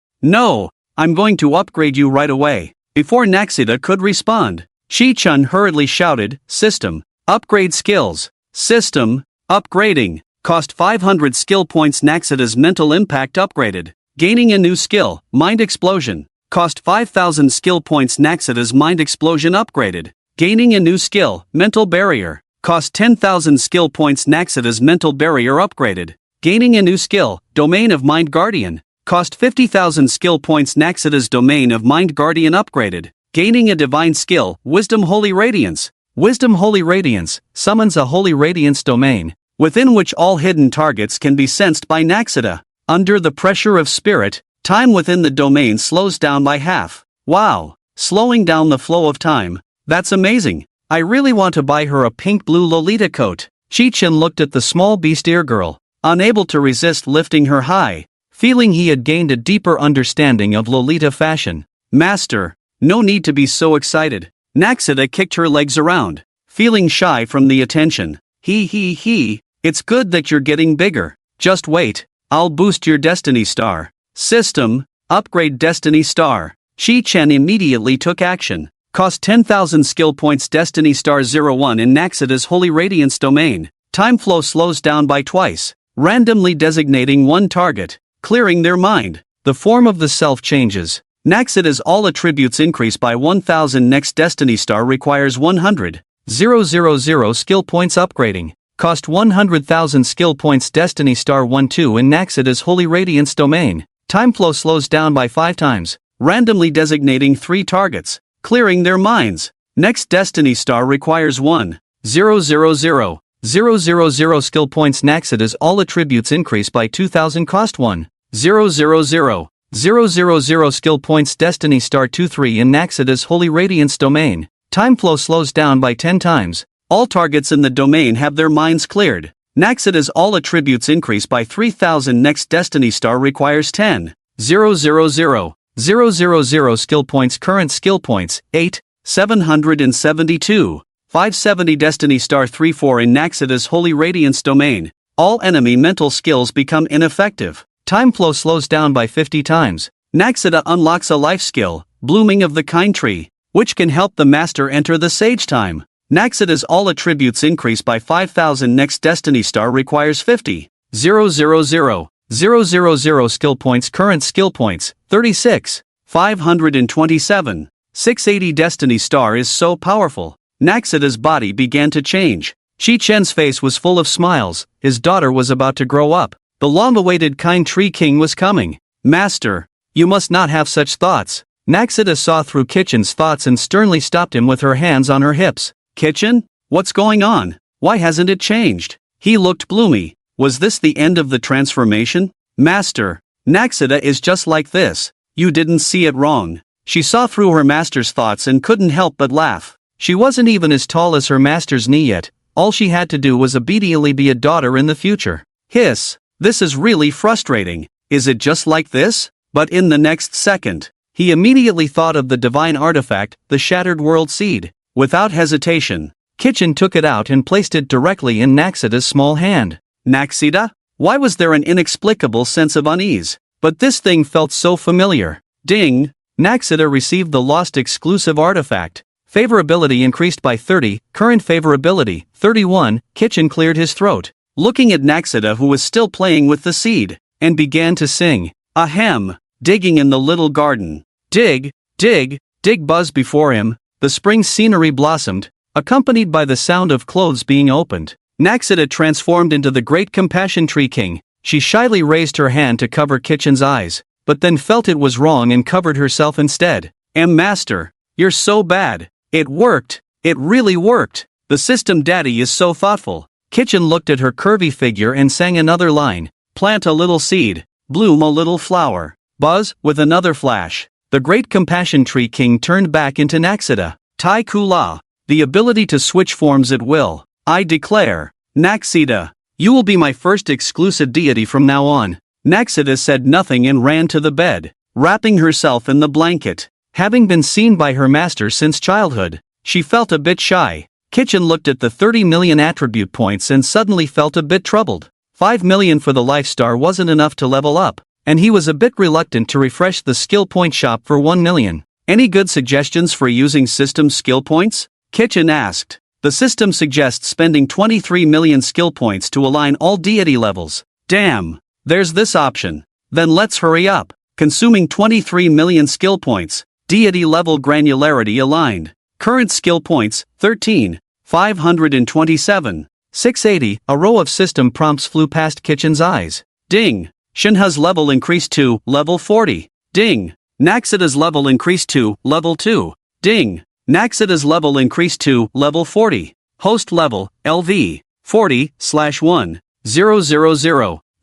I'm going to upgrade you right away. Before Naxita could respond, Shi-chan hurriedly shouted, System, upgrade skills. System, upgrading. Cost 500 skill points. Naxita's mental impact upgraded. Gaining a new skill, Mind Explosion. Cost 5,000 skill points. Naxita's Mind Explosion upgraded. Gaining a new skill, Mental Barrier. Cost 10,000 skill points. Naxita's Mental Barrier upgraded. Gaining a new skill, Domain of Mind Guardian. Cost 50,000 skill points. Naxita's Domain of Mind Guardian upgraded. Gaining a divine skill, Wisdom Holy Radiance. Wisdom Holy Radiance summons a Holy Radiance domain, within which all hidden targets can be sensed by Naxita. Under the pressure of spirit, time within the domain slows down by half. Wow, slowing down the flow of time. That's amazing. I really want to buy her a pink-blue Lolita coat. Shi-chan looked at the small beast ear girl, unable to resist lifting her high, feeling he had gained a deeper understanding of Lolita fashion. Master, no need to be so excited. Naxita kicked her legs around, feeling shy from the attention. It's good that you're getting bigger. Just wait, I'll boost your Destiny Star. System, upgrade Destiny Star. Shi-chan immediately took action. Cost 10,000 skill points. Destiny Star 01 in Naxita's Holy Radiance domain. Time flow slows down by twice, randomly designating one target, clearing their mind. The form of the self changes. Naxita's all attributes increase by 1,000. Next Destiny Star requires 100,000 skill points upgrading. Cost 100,000 skill points. Destiny Star 12 in Naxita's Holy Radiance domain. Time flow slows down by 5 times, randomly designating 3 targets, clearing their minds. Next Destiny Star requires 1,000,000 skill points. Naxida's all attributes increase by 2000. Cost 1,000,000 skill points. Destiny Star 2-3 in Naxida's Holy Radiance domain. Time flow slows down by 10 times. All targets in the domain have their minds cleared. Naxida's all attributes increase by 3000. Next Destiny Star requires 10,000,000 skill points. Current skill points, 8,772. 570. Destiny Star 3-4 in Naxida's Holy Radiance domain. All enemy mental skills become ineffective. Time flow slows down by 50 times. Naxida unlocks a life skill, Blooming of the Kind Tree, which can help the master enter the sage time. Naxida's all attributes increase by 5000. Next Destiny Star requires 50,000,000 skill points. Current skill points, 36,527. 680. Destiny Star is so powerful. Naxida's body began to change. Shi Chen's face was full of smiles. His daughter was about to grow up. The long-awaited Kind Tree King was coming. Master, you must not have such thoughts. Naxida saw through Kitchen's thoughts and sternly stopped him with her hands on her hips. Kitchen? What's going on? Why hasn't it changed? He looked gloomy. Was this the end of the transformation? Master, Naxida is just like this. You didn't see it wrong. She saw through her master's thoughts and couldn't help but laugh. She wasn't even as tall as her master's knee yet. All she had to do was obediently be a daughter in the future. Hiss. This is really frustrating. Is it just like this? But in the next second, he immediately thought of the divine artifact, the Shattered World Seed. Without hesitation, Kitchen took it out and placed it directly in Naxida's small hand. Naxida? Why was there an inexplicable sense of unease? But this thing felt so familiar. Ding! Naxida received the lost exclusive artifact. Favorability increased by 30, current favorability, 31. Kitchen cleared his throat, looking at Naxida, who was still playing with the seed, and began to sing. Ahem! Digging in the little garden. Dig, dig, dig. Buzzed before him. The spring scenery blossomed, accompanied by the sound of clothes being opened. Naxida transformed into the great Compassion Tree King. She shyly raised her hand to cover Kitchen's eyes, but then felt it was wrong and covered herself instead. Master, you're so bad. It worked. It really worked. The system daddy is so thoughtful. Kitchen looked at her curvy figure and sang another line. Plant a little seed, bloom a little flower. Buzz, with another flash. The great Compassion Tree King turned back into Naxida. Tai Kula. The ability to switch forms at will. I declare. Naxida. You will be my first exclusive deity from now on. Naxida said nothing and ran to the bed, wrapping herself in the blanket. Having been seen by her master since childhood, she felt a bit shy. Kitchen looked at the 30 million attribute points and suddenly felt a bit troubled. 5 million for the life star wasn't enough to level up, and he was a bit reluctant to refresh the skill point shop for 1 million. Any good suggestions for using system skill points? Kitchen asked. The system suggests spending 23 million skill points to align all deity levels. Damn, there's this option. Then let's hurry up. Consuming 23 million skill points. Deity level granularity aligned. Current skill points, 13,527. 680. A row of system prompts flew past Kitchen's eyes. Ding. Shinha's level increased to level 40. Ding. Naxida's level increased to level 2. Ding. Naxida's level increased to level 40. Host level, LV, 40/1.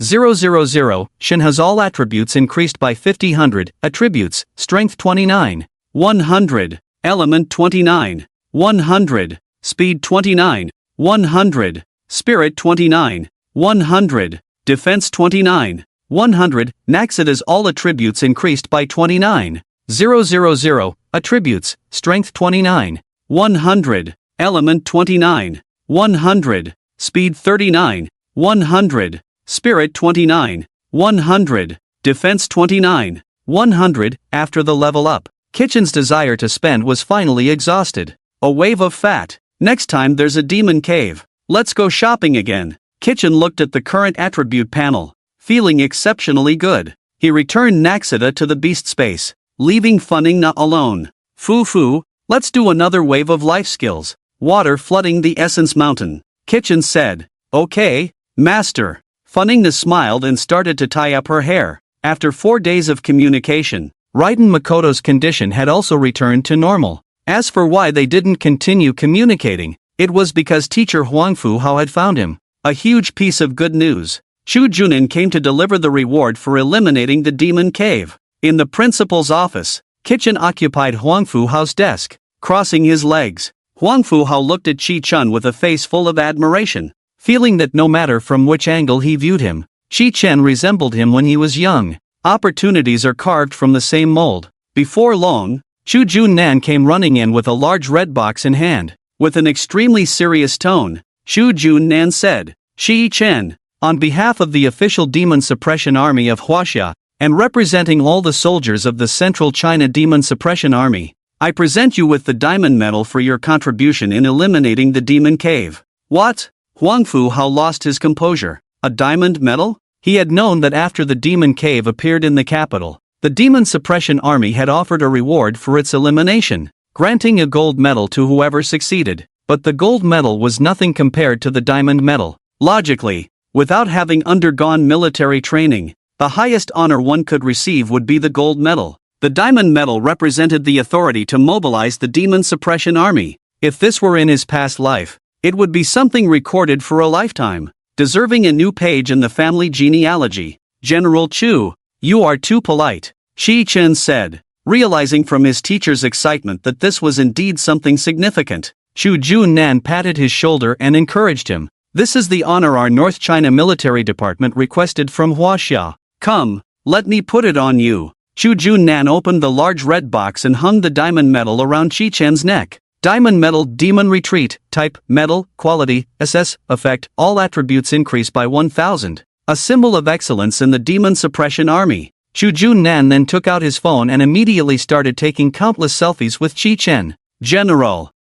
000. Shinha's all attributes increased by 50. Attributes, Strength 29. 100. Element 29. 100. Speed 29. 100. Spirit 29. 100. Defense 29. 100. Naxida's all attributes increased by 29. 000. Attributes, Strength 29. 100. Element 29. 100. Speed 39. 100. Spirit 29. 100. Defense 29. 100. After the level up, Kitchen's desire to spend was finally exhausted. A wave of fat. Next time there's a demon cave, let's go shopping again. Kitchen looked at the current attribute panel, feeling exceptionally good. He returned Naxida to the beast space, leaving Funning alone. Foo, let's do another wave of life skills. Water flooding the Essence Mountain. Kitchen said. Okay, master. Funning smiled and started to tie up her hair. After 4 days of communication, Raiden Makoto's condition had also returned to normal. As for why they didn't continue communicating, It was because teacher Huang Fuhao had found him. A huge piece of good news. Chu Junin came to deliver the reward for eliminating the demon cave. In the principal's office, Kitchen occupied Huang Fuhao's desk. Crossing his legs, Huang Fuhao looked at Chi Chun with a face full of admiration, feeling that no matter from which angle he viewed him, Chi Chen resembled him when he was young. Opportunities are carved from the same mold. Before long, Chu Junnan came running in with a large red box in hand. With an extremely serious tone, Chu Junnan said, Chi Chen, on behalf of the official Demon Suppression Army of Huaxia, and representing all the soldiers of the Central China Demon Suppression Army, I present you with the Diamond Medal for your contribution in eliminating the Demon Cave. What? Huang Fuhao lost his composure. A diamond medal? He had known that after the Demon Cave appeared in the capital, the Demon Suppression Army had offered a reward for its elimination, granting a gold medal to whoever succeeded. But the gold medal was nothing compared to the diamond medal. Logically, without having undergone military training, the highest honor one could receive would be the gold medal. The diamond medal represented the authority to mobilize the Demon Suppression Army. If this were in his past life, it would be something recorded for a lifetime, deserving a new page in the family genealogy. General Chu, you are too polite, Chi Chen said, realizing from his teacher's excitement that this was indeed something significant. Chu Junnan patted his shoulder and encouraged him. This is the honor our North China Military Department requested from Huaxia. Come, let me put it on you. Chu Junnan opened the large red box and hung the diamond medal around Chi Chen's neck. Diamond medal, demon retreat, type, medal, quality, SS, effect, all attributes increase by 1000. A symbol of excellence in the Demon Suppression Army. Chu Junnan then took out his phone and immediately started taking countless selfies with Chi Chen. General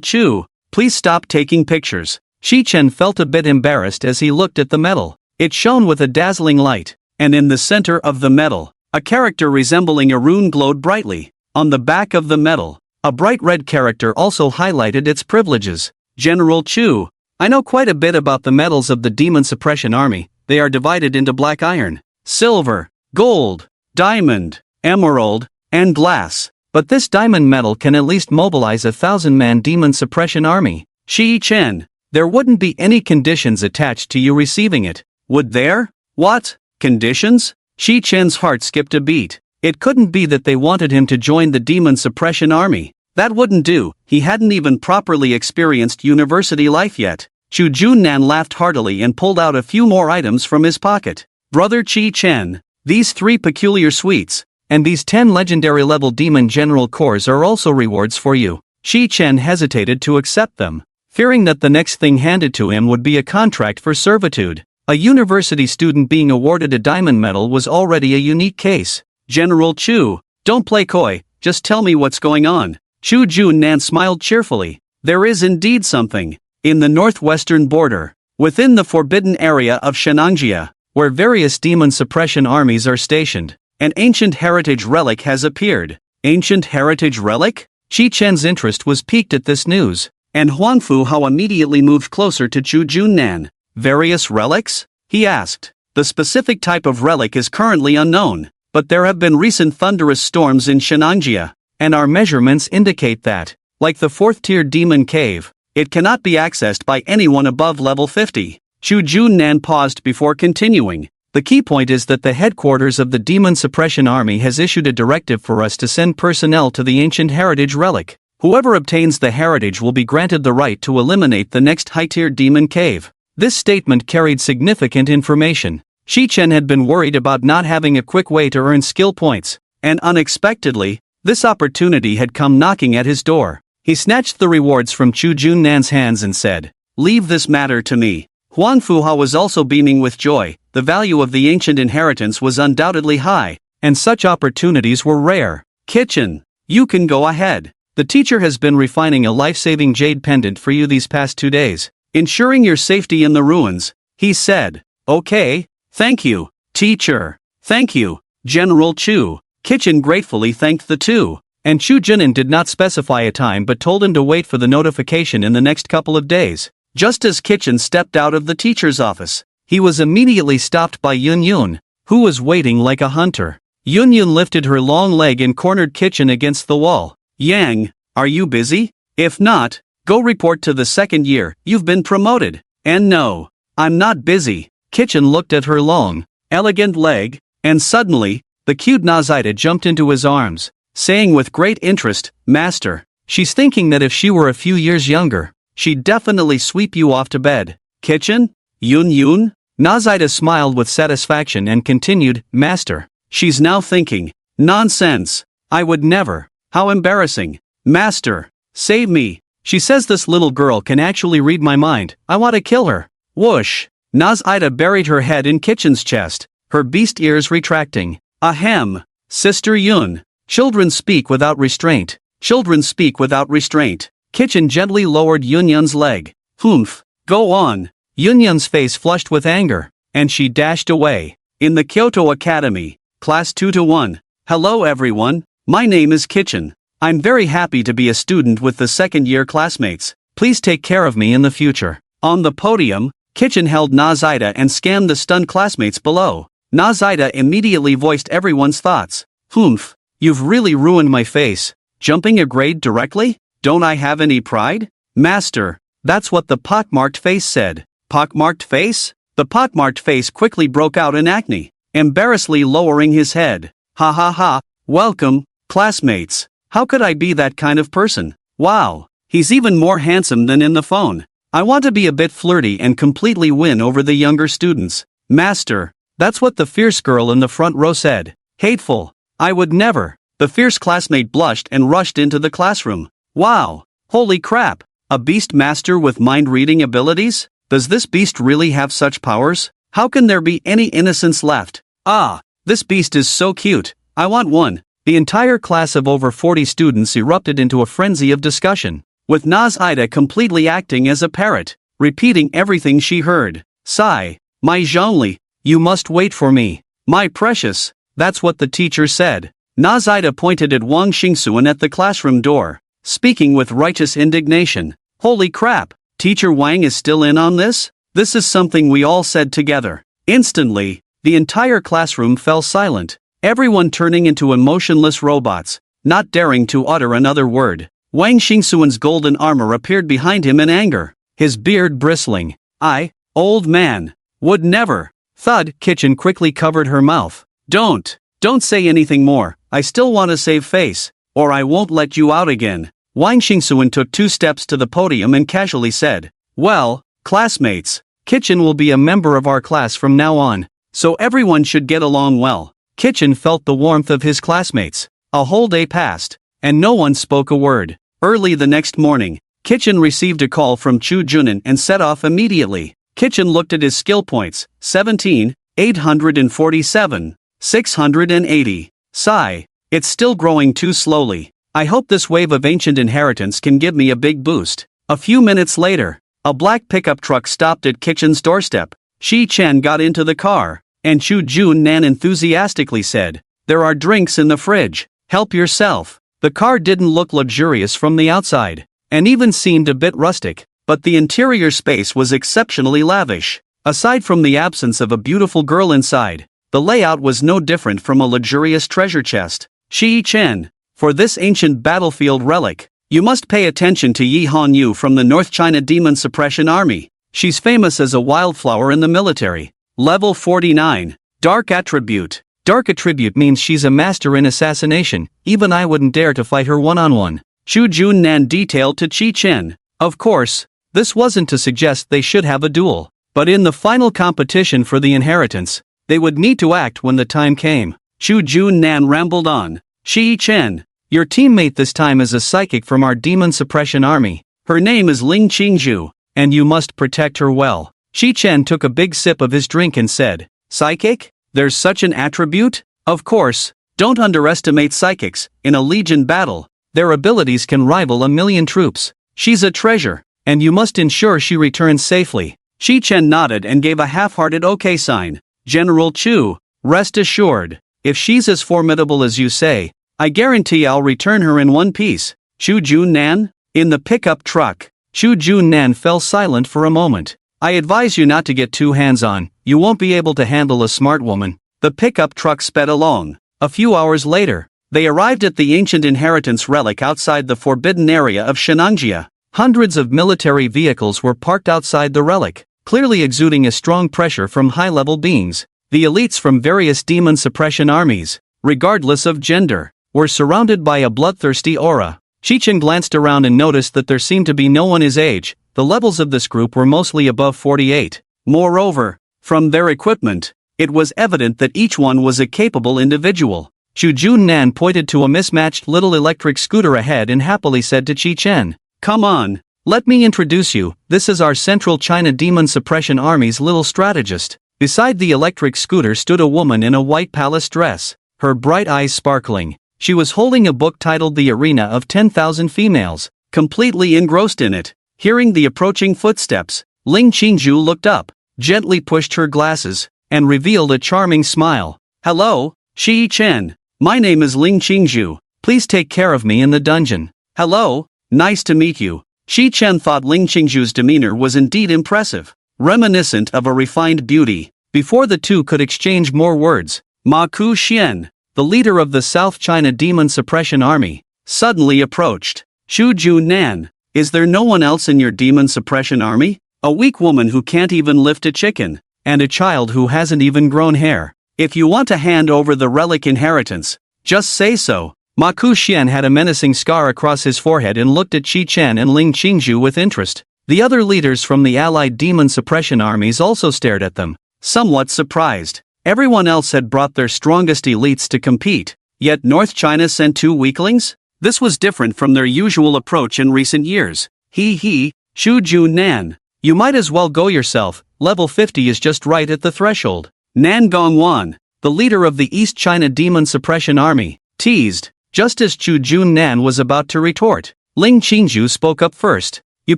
Chu, please stop taking pictures. Chi Chen felt a bit embarrassed as he looked at the medal. It shone with a dazzling light, and in the center of the medal, a character resembling a rune glowed brightly. On the back of the medal, a bright red character also highlighted its privileges. General Chu, I know quite a bit about the medals of the Demon Suppression Army. They are divided into black iron, silver, gold, diamond, emerald, and glass. But this diamond medal can at least mobilize a 1,000-man Demon Suppression Army. Chi Chen, there wouldn't be any conditions attached to you receiving it, would there? What? Conditions? Chi Chen's heart skipped a beat. It couldn't be that they wanted him to join the Demon Suppression Army. That wouldn't do, he hadn't even properly experienced university life yet. Chu Junnan laughed heartily and pulled out a few more items from his pocket. Brother Chi Chen, these 3 peculiar sweets, and these 10 legendary level demon general cores are also rewards for you. Chi Chen hesitated to accept them, fearing that the next thing handed to him would be a contract for servitude. A university student being awarded a diamond medal was already a unique case. General Chu, don't play coy, just tell me what's going on. Chu Junnan smiled cheerfully. There is indeed something. In the northwestern border, within the forbidden area of Shenangjia, where various demon suppression armies are stationed, an ancient heritage relic has appeared. Ancient heritage relic? Chi Chen's interest was piqued at this news, and Huang Fuhao immediately moved closer to Chu Junnan. Various relics? He asked. The specific type of relic is currently unknown, but there have been recent thunderous storms in Shenangjia, and our measurements indicate that, like the 4th-tier demon cave, it cannot be accessed by anyone above level 50. Chu Junnan paused before continuing. The key point is that the headquarters of the Demon Suppression Army has issued a directive for us to send personnel to the ancient heritage relic. Whoever obtains the heritage will be granted the right to eliminate the next high-tier demon cave. This statement carried significant information. Chi Chen had been worried about not having a quick way to earn skill points, and unexpectedly, this opportunity had come knocking at his door. He snatched the rewards from Chu Junnan's hands and said, "Leave this matter to me." Huang Fuhao was also beaming with joy. The value of the ancient inheritance was undoubtedly high, and such opportunities were rare. Kitchen, you can go ahead. The teacher has been refining a life-saving jade pendant for you these past 2 days, ensuring your safety in the ruins, he said. Okay, thank you, teacher. Thank you, General Chu. Kitchen gratefully thanked the two, and Chu Jinan did not specify a time but told him to wait for the notification in the next couple of days. Just as Kitchen stepped out of the teacher's office, he was immediately stopped by Yun Yun, who was waiting like a hunter. Yun Yun lifted her long leg and cornered Kitchen against the wall. "Yang, are you busy? If not, Go report to the second year, you've been promoted. And no, I'm not busy. Kitchen looked at her long, elegant leg, and suddenly, the cute Nazaita jumped into his arms, saying with great interest, Master. She's thinking that if she were a few years younger, she'd definitely sweep you off to bed. Kitchen? Yun? Nazaita smiled with satisfaction and continued, Master. She's now thinking, nonsense. I would never. How embarrassing. Master, save me. She says this little girl can actually read my mind. I want to kill her. Whoosh. Nazaita buried her head in Kitchen's chest, her beast ears retracting. Ahem. Sister Yun. Children speak without restraint. Children speak without restraint. Kitchen gently lowered Yunyun's leg. Humph. Go on. Yunyun's face flushed with anger, and she dashed away. In the Kyoto Academy, Class 2-1. Hello everyone, my name is Kitchen. I'm very happy to be a student with the second-year classmates. Please take care of me in the future. On the podium, Kitchen held Nazaita and scanned the stunned classmates below. Nazaita immediately voiced everyone's thoughts. Humph, you've really ruined my face. Jumping a grade directly? Don't I have any pride? Master, that's what the pockmarked face said. Pockmarked face? The pockmarked face quickly broke out in acne, embarrassedly lowering his head. Ha ha ha, welcome, classmates. How could I be that kind of person? Wow, he's even more handsome than in the phone. I want to be a bit flirty and completely win over the younger students. Master, that's what the fierce girl in the front row said. Hateful. I would never. The fierce classmate blushed and rushed into the classroom. Wow, holy crap. A beast master with mind-reading abilities? Does this beast really have such powers? How can there be any innocence left? Ah, this beast is so cute. I want one. The entire class of over 40 students erupted into a frenzy of discussion, with Nazaita completely acting as a parrot, repeating everything she heard. Sigh, my Zhongli, you must wait for me. My precious, that's what the teacher said. Nazaita pointed at Wang Xingsuan at the classroom door, speaking with righteous indignation. Holy crap, Teacher Wang is still in on this? This is something we all said together. Instantly, the entire classroom fell silent, everyone turning into emotionless robots, not daring to utter another word. Wang Xingsuan's golden armor appeared behind him in anger, his beard bristling. I, old man, would never. Thud. Kitchen quickly covered her mouth. Don't say anything more. I still want to save face, or I won't let you out again. Wang Xingsuan took 2 steps to the podium and casually said, well, classmates, Kitchen will be a member of our class from now on, so everyone should get along well. Kitchen felt the warmth of his classmates. A whole day passed, and no one spoke a word. Early the next morning, Kitchen received a call from Chu Junin and set off immediately. Kitchen looked at his skill points, 17, 847, 680. Sigh, it's still growing too slowly. I hope this wave of ancient inheritance can give me a big boost. A few minutes later, a black pickup truck stopped at Kitchen's doorstep. Shi Chen got into the car, and Chu Jun-nan enthusiastically said, there are drinks in the fridge. Help yourself. The car didn't look luxurious from the outside, and even seemed a bit rustic, but the interior space was exceptionally lavish. Aside from the absence of a beautiful girl inside, the layout was no different from a luxurious treasure chest. Shi Chen, for this ancient battlefield relic, you must pay attention to Yi Hanyu from the North China Demon Suppression Army. She's famous as a wildflower in the military. Level 49. Dark Attribute. Dark Attribute means she's a master in assassination. Even I wouldn't dare to fight her one-on-one. Chu Jun-nan detailed to Chi Chen. Of course, this wasn't to suggest they should have a duel, but in the final competition for the inheritance, they would need to act when the time came. Chu Jun-nan rambled on. Shi Chen, your teammate this time is a psychic from our Demon Suppression Army. Her name is Ling Qingzhu, and you must protect her well. Shi Chen took a big sip of his drink and said, Psychic? There's such an attribute? Of course, don't underestimate psychics. In a legion battle, their abilities can rival a million troops. She's a treasure, and you must ensure she returns safely. Shi Chen nodded and gave a half-hearted okay sign. General Chu, rest assured, if she's as formidable as you say, I guarantee I'll return her in one piece. Chu Jun-nan? In the pickup truck, Chu Jun-nan fell silent for a moment. I advise you not to get too hands-on, you won't be able to handle a smart woman. The pickup truck sped along. A few hours later, they arrived at the ancient inheritance relic outside the forbidden area of Shenangjia. Hundreds of military vehicles were parked outside the relic, clearly exuding a strong pressure from high-level beings. The elites from various demon suppression armies, regardless of gender, were surrounded by a bloodthirsty aura. Shichen glanced around and noticed that there seemed to be no one his age. The levels of this group were mostly above 48. Moreover, from their equipment, it was evident that each one was a capable individual. Chu Junnan pointed to a mismatched little electric scooter ahead and happily said to Qi Chen, "Come on, let me introduce you, this is our Central China Demon Suppression Army's little strategist." Beside the electric scooter stood a woman in a white palace dress, her bright eyes sparkling. She was holding a book titled The Arena of 10,000 Females, completely engrossed in it. Hearing the approaching footsteps, Ling Qingzhu looked up, gently pushed her glasses, and revealed a charming smile. "Hello, Shi Chen. My name is Ling Qingzhu. Please take care of me in the dungeon." "Hello, nice to meet you." Shi Chen thought Ling Qingzhu's demeanor was indeed impressive, reminiscent of a refined beauty. Before the two could exchange more words, Ma Ku Xian, the leader of the South China Demon Suppression Army, suddenly approached. "Shu Junnan, is there no one else in your Demon Suppression Army? A weak woman who can't even lift a chicken, and a child who hasn't even grown hair. If you want to hand over the relic inheritance, just say so." Ma Ku Xian had a menacing scar across his forehead and looked at Qi Chen and Ling Qingzhu with interest. The other leaders from the allied demon suppression armies also stared at them, somewhat surprised. Everyone else had brought their strongest elites to compete, yet North China sent 2 weaklings? This was different from their usual approach in recent years. Shu Junnan, you might as well go yourself, level 50 is just right at the threshold. Nan Gongwan, the leader of the East China Demon Suppression Army, teased. Just as Chu Junnan was about to retort, Ling Qingzhu spoke up first. "You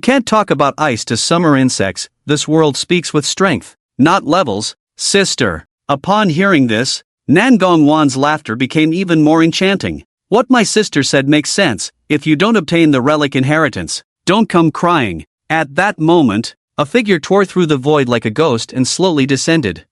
can't talk about ice to summer insects, this world speaks with strength, not levels, sister." Upon hearing this, Nan Gongwan's laughter became even more enchanting. "What my sister said makes sense. If you don't obtain the relic inheritance, don't come crying." At that moment, a figure tore through the void like a ghost and slowly descended.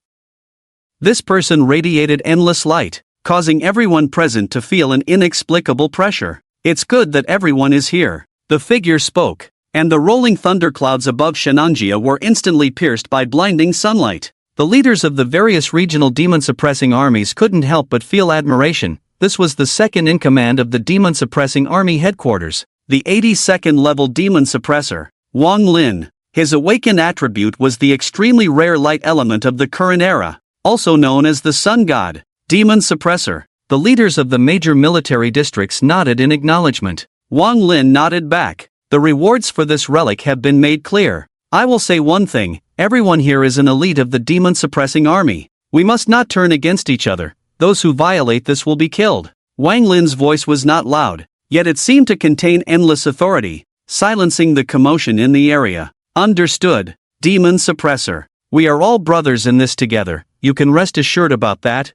This person radiated endless light, causing everyone present to feel an inexplicable pressure. "It's good that everyone is here," the figure spoke, and the rolling thunderclouds above Shenanjia were instantly pierced by blinding sunlight. The leaders of the various regional demon-suppressing armies couldn't help but feel admiration. This was the second-in-command of the demon-suppressing army headquarters, the 82nd-level demon suppressor, Wang Lin. His awakened attribute was the extremely rare light element of the current era, also known as the Sun God. Demon Suppressor. The leaders of the major military districts nodded in acknowledgement. Wang Lin nodded back. "The rewards for this relic have been made clear. I will say one thing, everyone here is an elite of the demon suppressing army. We must not turn against each other. Those who violate this will be killed." Wang Lin's voice was not loud, yet it seemed to contain endless authority, silencing the commotion in the area. "Understood, Demon Suppressor. We are all brothers in this together, you can rest assured about that."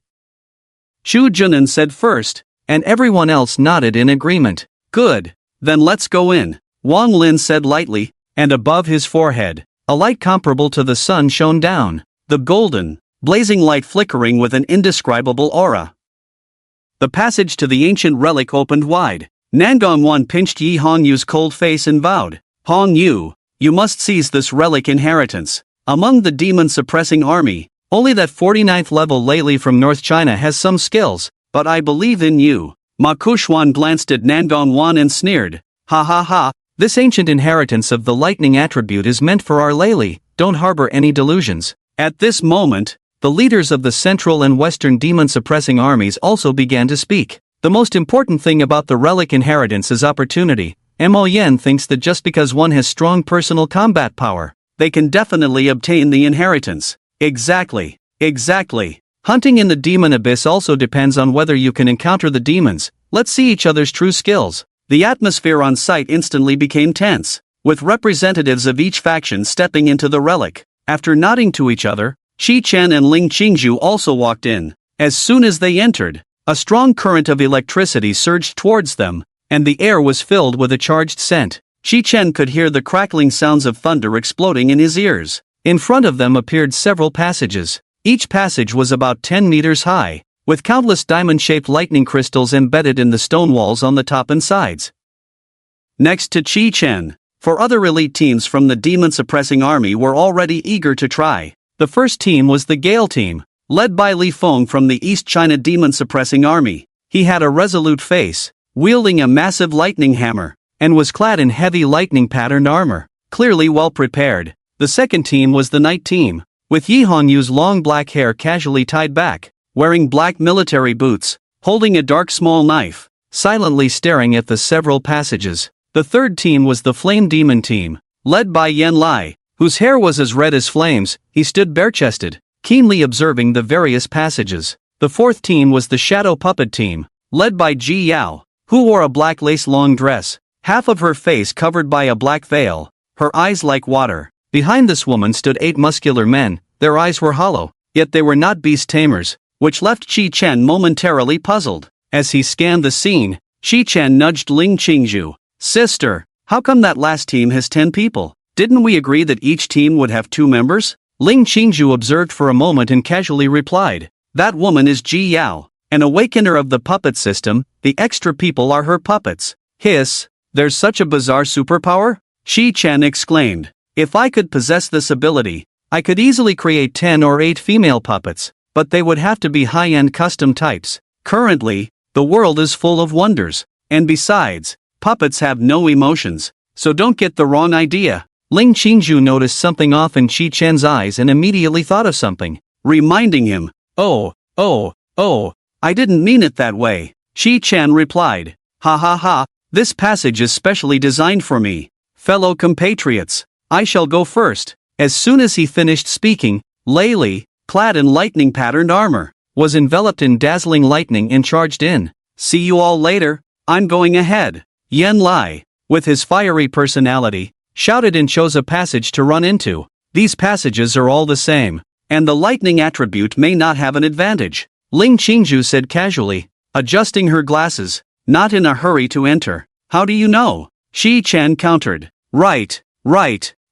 Shu Junan said first, and everyone else nodded in agreement. "Good, then let's go in," Wang Lin said lightly, and above his forehead, a light comparable to the sun shone down, the golden, blazing light flickering with an indescribable aura. The passage to the ancient relic opened wide. Nangongwan pinched Yi Hongyu's cold face and vowed, "Hongyu, you must seize this relic inheritance. Among the demon-suppressing army, only that 49th level Lei from North China has some skills, but I believe in you." Ma Kuxuan glanced at Nangongwan and sneered, "Ha ha ha, this ancient inheritance of the lightning attribute is meant for our Lei, don't harbor any delusions." At this moment, the leaders of the central and western demon-suppressing armies also began to speak. "The most important thing about the relic inheritance is opportunity. Mo Yen thinks that just because one has strong personal combat power, they can definitely obtain the inheritance." Exactly. Hunting in the demon abyss also depends on whether you can encounter the demons. Let's see each other's true skills. The atmosphere on site instantly became tense, with representatives of each faction stepping into the relic. After nodding to each other, Qi Chen and Ling Qingzhu also walked in. As soon as they entered, a strong current of electricity surged towards them, and the air was filled with a charged scent. Qi Chen could hear the crackling sounds of thunder exploding in his ears. In front of them appeared several passages. Each passage was about 10 meters high, with countless diamond-shaped lightning crystals embedded in the stone walls on the top and sides. Next to Qi Chen, for other elite teams from the demon-suppressing army were already eager to try. The first team was the Gale team, led by Li Feng from the East China demon-suppressing army. He had a resolute face, wielding a massive lightning hammer, and was clad in heavy lightning-patterned armor, clearly well prepared. The second team was the Night team, with Yi Hanyu's long black hair casually tied back, wearing black military boots, holding a dark small knife, silently staring at the several passages. The third team was the Flame Demon team, led by Yan Lai, whose hair was as red as flames. He stood bare-chested, keenly observing the various passages. The fourth team was the Shadow Puppet team, led by Ji Yao, who wore a black lace long dress, half of her face covered by a black veil, her eyes like water. Behind this woman stood 8 muscular men. Their eyes were hollow, yet they were not beast tamers, which left Qi Chen momentarily puzzled. As he scanned the scene, Qi Chen nudged Ling Qingzhu. "Sister, how come that last team has 10 people? Didn't we agree that each team would have 2 members?" Ling Qingzhu observed for a moment and casually replied, "That woman is Ji Yao, an awakener of the puppet system. The extra people are her puppets." Hiss, there's such a bizarre superpower? Qi Chen exclaimed. "If I could possess this ability, I could easily create 10 or 8 female puppets, but they would have to be high-end custom types. Currently, the world is full of wonders, and besides, puppets have no emotions, so don't get the wrong idea." Ling Qingzhu noticed something off in Qi Chen's eyes and immediately thought of something, reminding him, Oh, I didn't mean it that way." Qi Chen replied, "Ha ha ha, this passage is specially designed for me. Fellow compatriots, I shall go first." As soon as he finished speaking, Lei Li, clad in lightning-patterned armor, was enveloped in dazzling lightning and charged in. "See you all later, I'm going ahead." Yan Lai, with his fiery personality, shouted and chose a passage to run into. These passages are all the same, and the lightning attribute may not have an advantage, Ling Qingzhu said casually, adjusting her glasses, not in a hurry to enter. "How do you know?" Qi Chen countered. Right.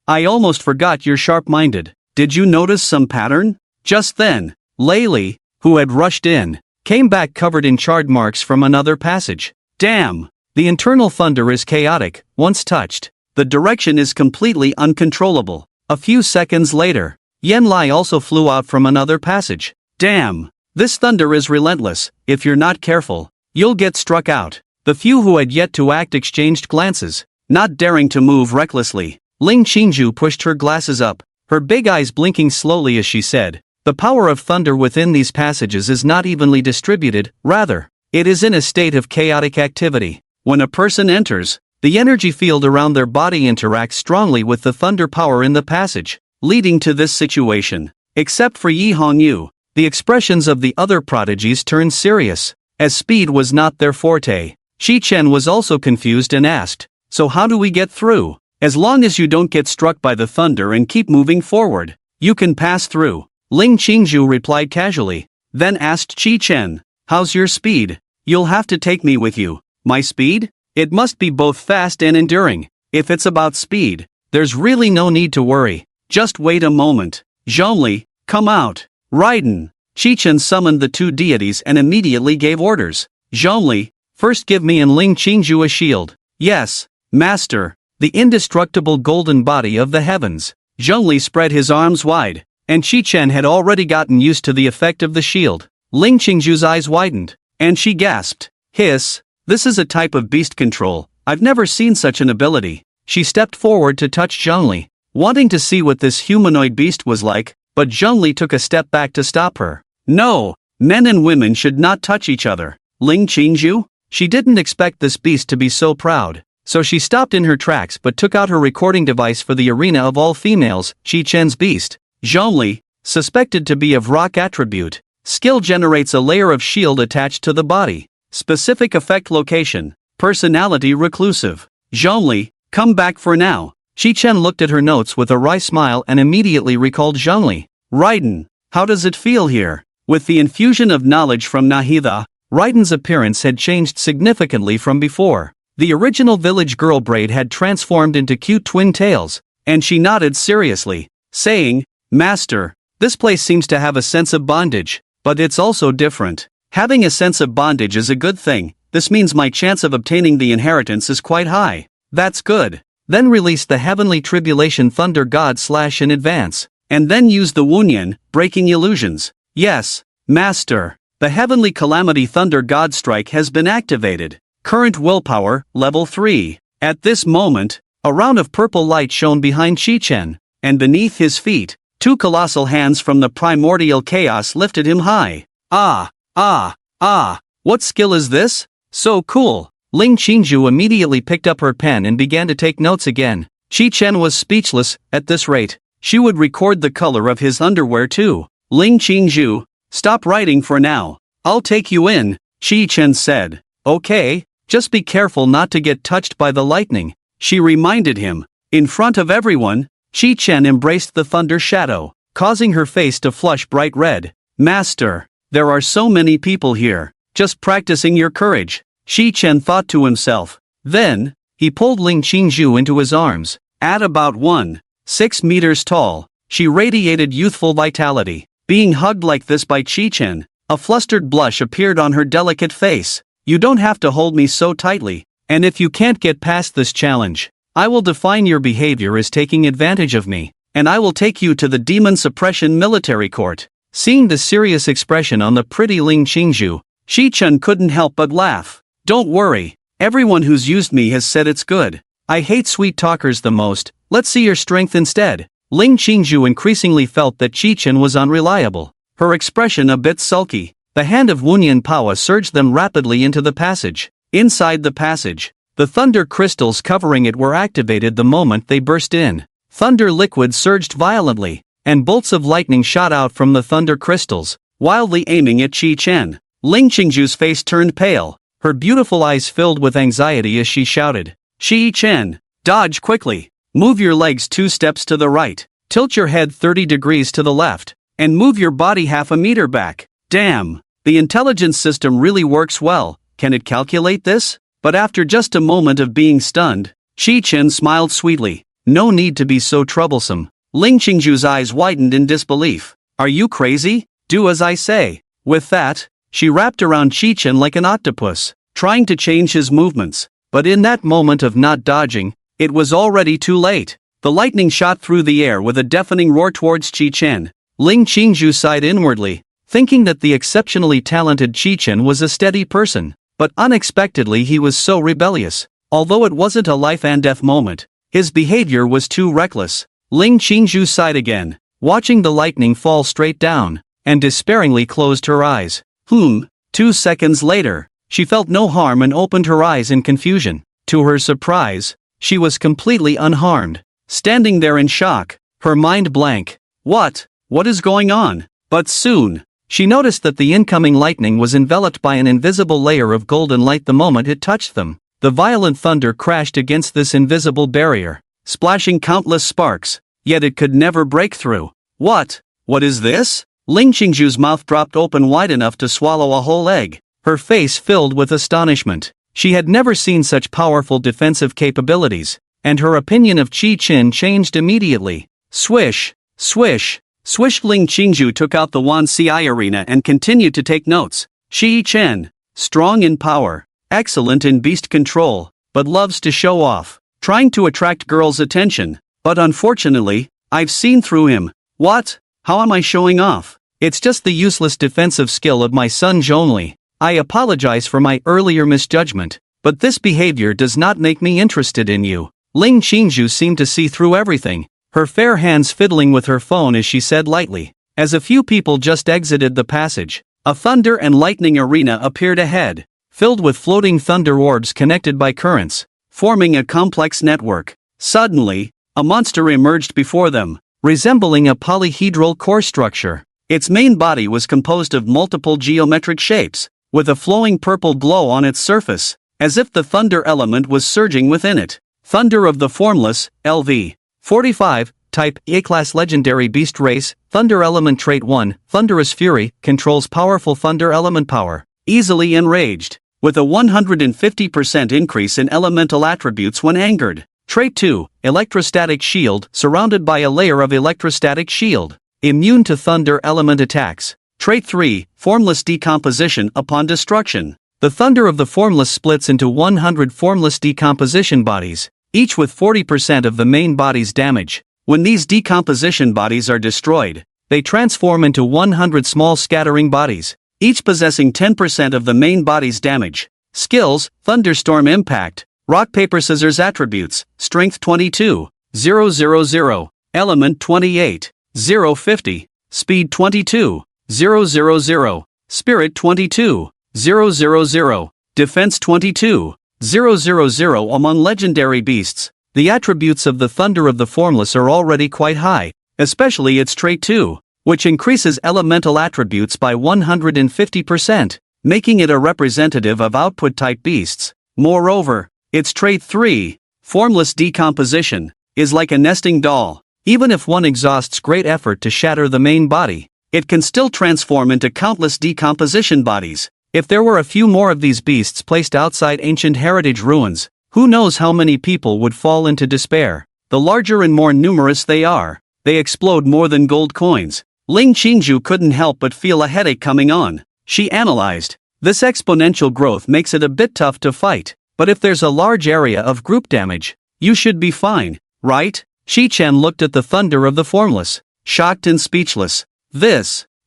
I almost forgot you're sharp-minded. Did you notice some pattern?" Just then, Lei Li, who had rushed in, came back covered in charred marks from another passage. "Damn! The internal thunder is chaotic. Once touched, the direction is completely uncontrollable." A few seconds later, Yan Lai also flew out from another passage. "Damn! This thunder is relentless. If you're not careful, you'll get struck out." The few who had yet to act exchanged glances, not daring to move recklessly. Ling Qingzhu pushed her glasses up, her big eyes blinking slowly as she said, "The power of thunder within these passages is not evenly distributed, rather, it is in a state of chaotic activity. When a person enters, the energy field around their body interacts strongly with the thunder power in the passage, leading to this situation. Except for Yi Hongyu, the expressions of the other prodigies turned serious, as speed was not their forte." Qi Chen was also confused and asked, "So how do we get through?" "As long as you don't get struck by the thunder and keep moving forward, you can pass through," Ling Qingzhu replied casually, then asked Qi Chen, "How's your speed?" "You'll have to take me with you." "My speed? It must be both fast and enduring. If it's about speed, there's really no need to worry. Just wait a moment. Zhongli, come out." Raiden. Qi Chen summoned the 2 deities and immediately gave orders. "Zhongli, first give me and Ling Qingzhu a shield." "Yes, Master." The indestructible golden body of the heavens. Zhongli spread his arms wide, and Qi Chen had already gotten used to the effect of the shield. Ling Qingzhu's eyes widened, and she gasped, "Hiss, this is a type of beast control. I've never seen such an ability." She stepped forward to touch Zhongli, wanting to see what this humanoid beast was like, but Zhongli took a step back to stop her. "No, men and women should not touch each other." Ling Qingzhu? She didn't expect this beast to be so proud. So she stopped in her tracks but took out her recording device for the arena of all females. Qi Chen's beast, Zhongli, suspected to be of rock attribute, skill generates a layer of shield attached to the body. Specific effect location, personality reclusive. Zhongli, come back for now. Qi Chen looked at her notes with a wry smile and immediately recalled Zhongli. Raiden, how does it feel here? With the infusion of knowledge from Nahida, Raiden's appearance had changed significantly from before. The original village girl braid had transformed into cute twin tails, and she nodded seriously, saying, "Master, this place seems to have a sense of bondage, but it's also different. Having a sense of bondage is a good thing. This means my chance of obtaining the inheritance is quite high." "That's good." then release the heavenly tribulation thunder god slash in advance, and then use the Wunyan, breaking illusions. Yes, master. The heavenly calamity thunder god strike has been activated. Current willpower, level 3. At this moment, a round of purple light shone behind Chi-Chen, and beneath his feet, 2 colossal hands from the primordial chaos lifted him high. What skill is this? So cool. Ling Qingju immediately picked up her pen and began to take notes again. Chi-Chen was speechless. At this rate, she would record the color of his underwear too. Ling Qingju, stop writing for now. I'll take you in, Chi-Chen said. Okay, just be careful not to get touched by the lightning, she reminded him. In front of everyone, Chi-Chen embraced the thunder shadow, causing her face to flush bright red. Master, there are so many people here, just practicing your courage, Chi-Chen thought to himself. Then, he pulled Ling Qingju into his arms. At about 1.6 meters tall, she radiated youthful vitality. Being hugged like this by Chi-Chen, a flustered blush appeared on her delicate face. You don't have to hold me so tightly, and if you can't get past this challenge, I will define your behavior as taking advantage of me, and I will take you to the Demon Suppression Military Court. Seeing the serious expression on the pretty Ling Qingju, Chi-Chen couldn't help but laugh. Don't worry, everyone who's used me has said it's good. I hate sweet talkers the most, let's see your strength instead. Ling Qingju increasingly felt that Chi-Chen was unreliable, her expression a bit sulky. The hand of Wunyan Pawa surged them rapidly into the passage. Inside the passage, the thunder crystals covering it were activated the moment they burst in. Thunder liquid surged violently, and bolts of lightning shot out from the thunder crystals, wildly aiming at Chi-Chen. Ling Qingju's face turned pale, her beautiful eyes filled with anxiety as she shouted, Chi-Chen, dodge quickly, move your legs 2 steps to the right, tilt your head 30 degrees to the left, and move your body half a meter back. Damn, the intelligence system really works well, can it calculate this? But after just a moment of being stunned, Chi-Chen smiled sweetly. No need to be so troublesome. Ling Qingju's eyes widened in disbelief. Are you crazy? Do as I say. With that, she wrapped around Chi-Chen like an octopus, trying to change his movements. But in that moment of not dodging, it was already too late. The lightning shot through the air with a deafening roar towards Chi-Chen. Ling Qingju sighed inwardly, thinking that the exceptionally talented Chi-Chen was a steady person. But unexpectedly he was so rebellious. Although it wasn't a life and death moment, his behavior was too reckless. Ling Qingju sighed again, watching the lightning fall straight down, and despairingly closed her eyes. 2 seconds later, she felt no harm and opened her eyes in confusion. To her surprise, she was completely unharmed, standing there in shock, her mind blank. What is going on? But soon, she noticed that the incoming lightning was enveloped by an invisible layer of golden light the moment it touched them. The violent thunder crashed against this invisible barrier, splashing countless sparks, yet it could never break through. What is this? Ling Qingju's mouth dropped open wide enough to swallow a whole egg, her face filled with astonishment. She had never seen such powerful defensive capabilities, and her opinion of Chi-Chen changed immediately. Swish, swish. Swish. Ling Qingju took out the Wan Ci arena and continued to take notes. Chi-Chen, strong in power, excellent in beast control, but loves to show off, trying to attract girls' attention. But unfortunately, I've seen through him. What? How am I showing off? It's just the useless defensive skill of my son Zhongli. I apologize for my earlier misjudgment, but this behavior does not make me interested in you. Ling Qingju seemed to see through everything, her fair hands fiddling with her phone as she said lightly. As a few people just exited the passage, a thunder and lightning arena appeared ahead, filled with floating thunder orbs connected by currents, forming a complex network. Suddenly, a monster emerged before them, resembling a polyhedral core structure. Its main body was composed of multiple geometric shapes, with a flowing purple glow on its surface, as if the thunder element was surging within it. Thunder of the Formless, LV. 45, Type A-Class Legendary Beast Race, Thunder Element Trait 1, Thunderous Fury, controls powerful thunder element power, easily enraged, with a 150% increase in elemental attributes when angered. Trait 2, Electrostatic Shield, surrounded by a layer of electrostatic shield, immune to thunder element attacks. Trait 3, Formless Decomposition upon destruction. The thunder of the Formless splits into 100 formless decomposition bodies, each with 40% of the main body's damage. When these decomposition bodies are destroyed, they transform into 100 small scattering bodies, each possessing 10% of the main body's damage. Skills: Thunderstorm Impact, Rock Paper Scissors Attributes, Strength 22, 000, Element 28, 050, Speed 22, 000, Spirit 22, 000, Defense 22, 000. Among legendary beasts, the attributes of the Thunder of the Formless are already quite high, especially its trait 2, which increases elemental attributes by 150%, making it a representative of output-type beasts. Moreover, its trait 3, Formless Decomposition, is like a nesting doll. Even if one exhausts great effort to shatter the main body, it can still transform into countless decomposition bodies. If there were a few more of these beasts placed outside ancient heritage ruins, who knows how many people would fall into despair. The larger and more numerous they are, they explode more than gold coins. Ling Qingju couldn't help but feel a headache coming on. She analyzed. This exponential growth makes it a bit tough to fight, but if there's a large area of group damage, you should be fine, right? Shi-chan looked at the Thunder of the Formless, shocked and speechless.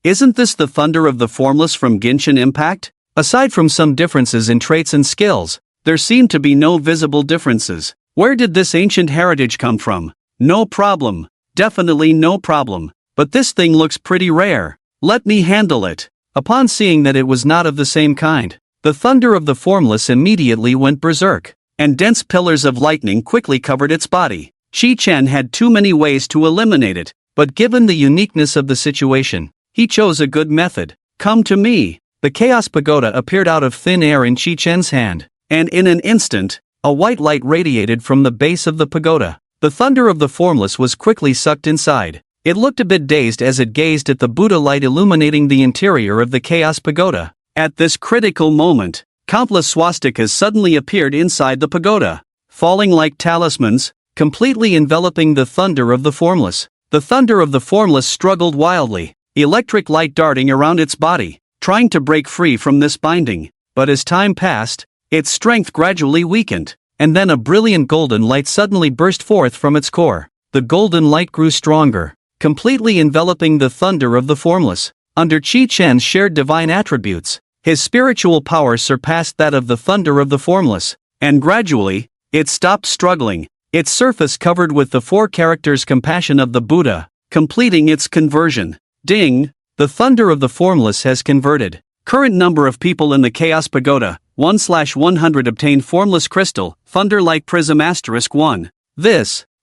Isn't this the Thunder of the Formless from Genshin Impact? Aside from some differences in traits and skills, there seemed to be no visible differences. Where did this ancient heritage come from? No problem. Definitely no problem. But this thing looks pretty rare. Let me handle it. Upon seeing that it was not of the same kind, the Thunder of the Formless immediately went berserk, and dense pillars of lightning quickly covered its body. Shi-chan had too many ways to eliminate it, but given the uniqueness of the situation, he chose a good method. Come to me. The Chaos Pagoda appeared out of thin air in Shi-chan's hand, and in an instant, a white light radiated from the base of the pagoda. The Thunder of the Formless was quickly sucked inside. It looked a bit dazed as it gazed at the Buddha light illuminating the interior of the Chaos Pagoda. At this critical moment, countless swastikas suddenly appeared inside the pagoda, falling like talismans, completely enveloping the Thunder of the Formless. The Thunder of the Formless struggled wildly, electric light darting around its body, trying to break free from this binding. But as time passed, its strength gradually weakened, and then a brilliant golden light suddenly burst forth from its core. The golden light grew stronger, completely enveloping the Thunder of the Formless. Under Chi-chan's shared divine attributes, his spiritual power surpassed that of the Thunder of the Formless, and gradually, it stopped struggling, its surface covered with the 4 characters Compassion of the Buddha, completing its conversion. Ding! The Thunder of the Formless has converted. Current number of people in the Chaos Pagoda, 1/100. Obtained Formless Crystal, Thunder-like Prism *1.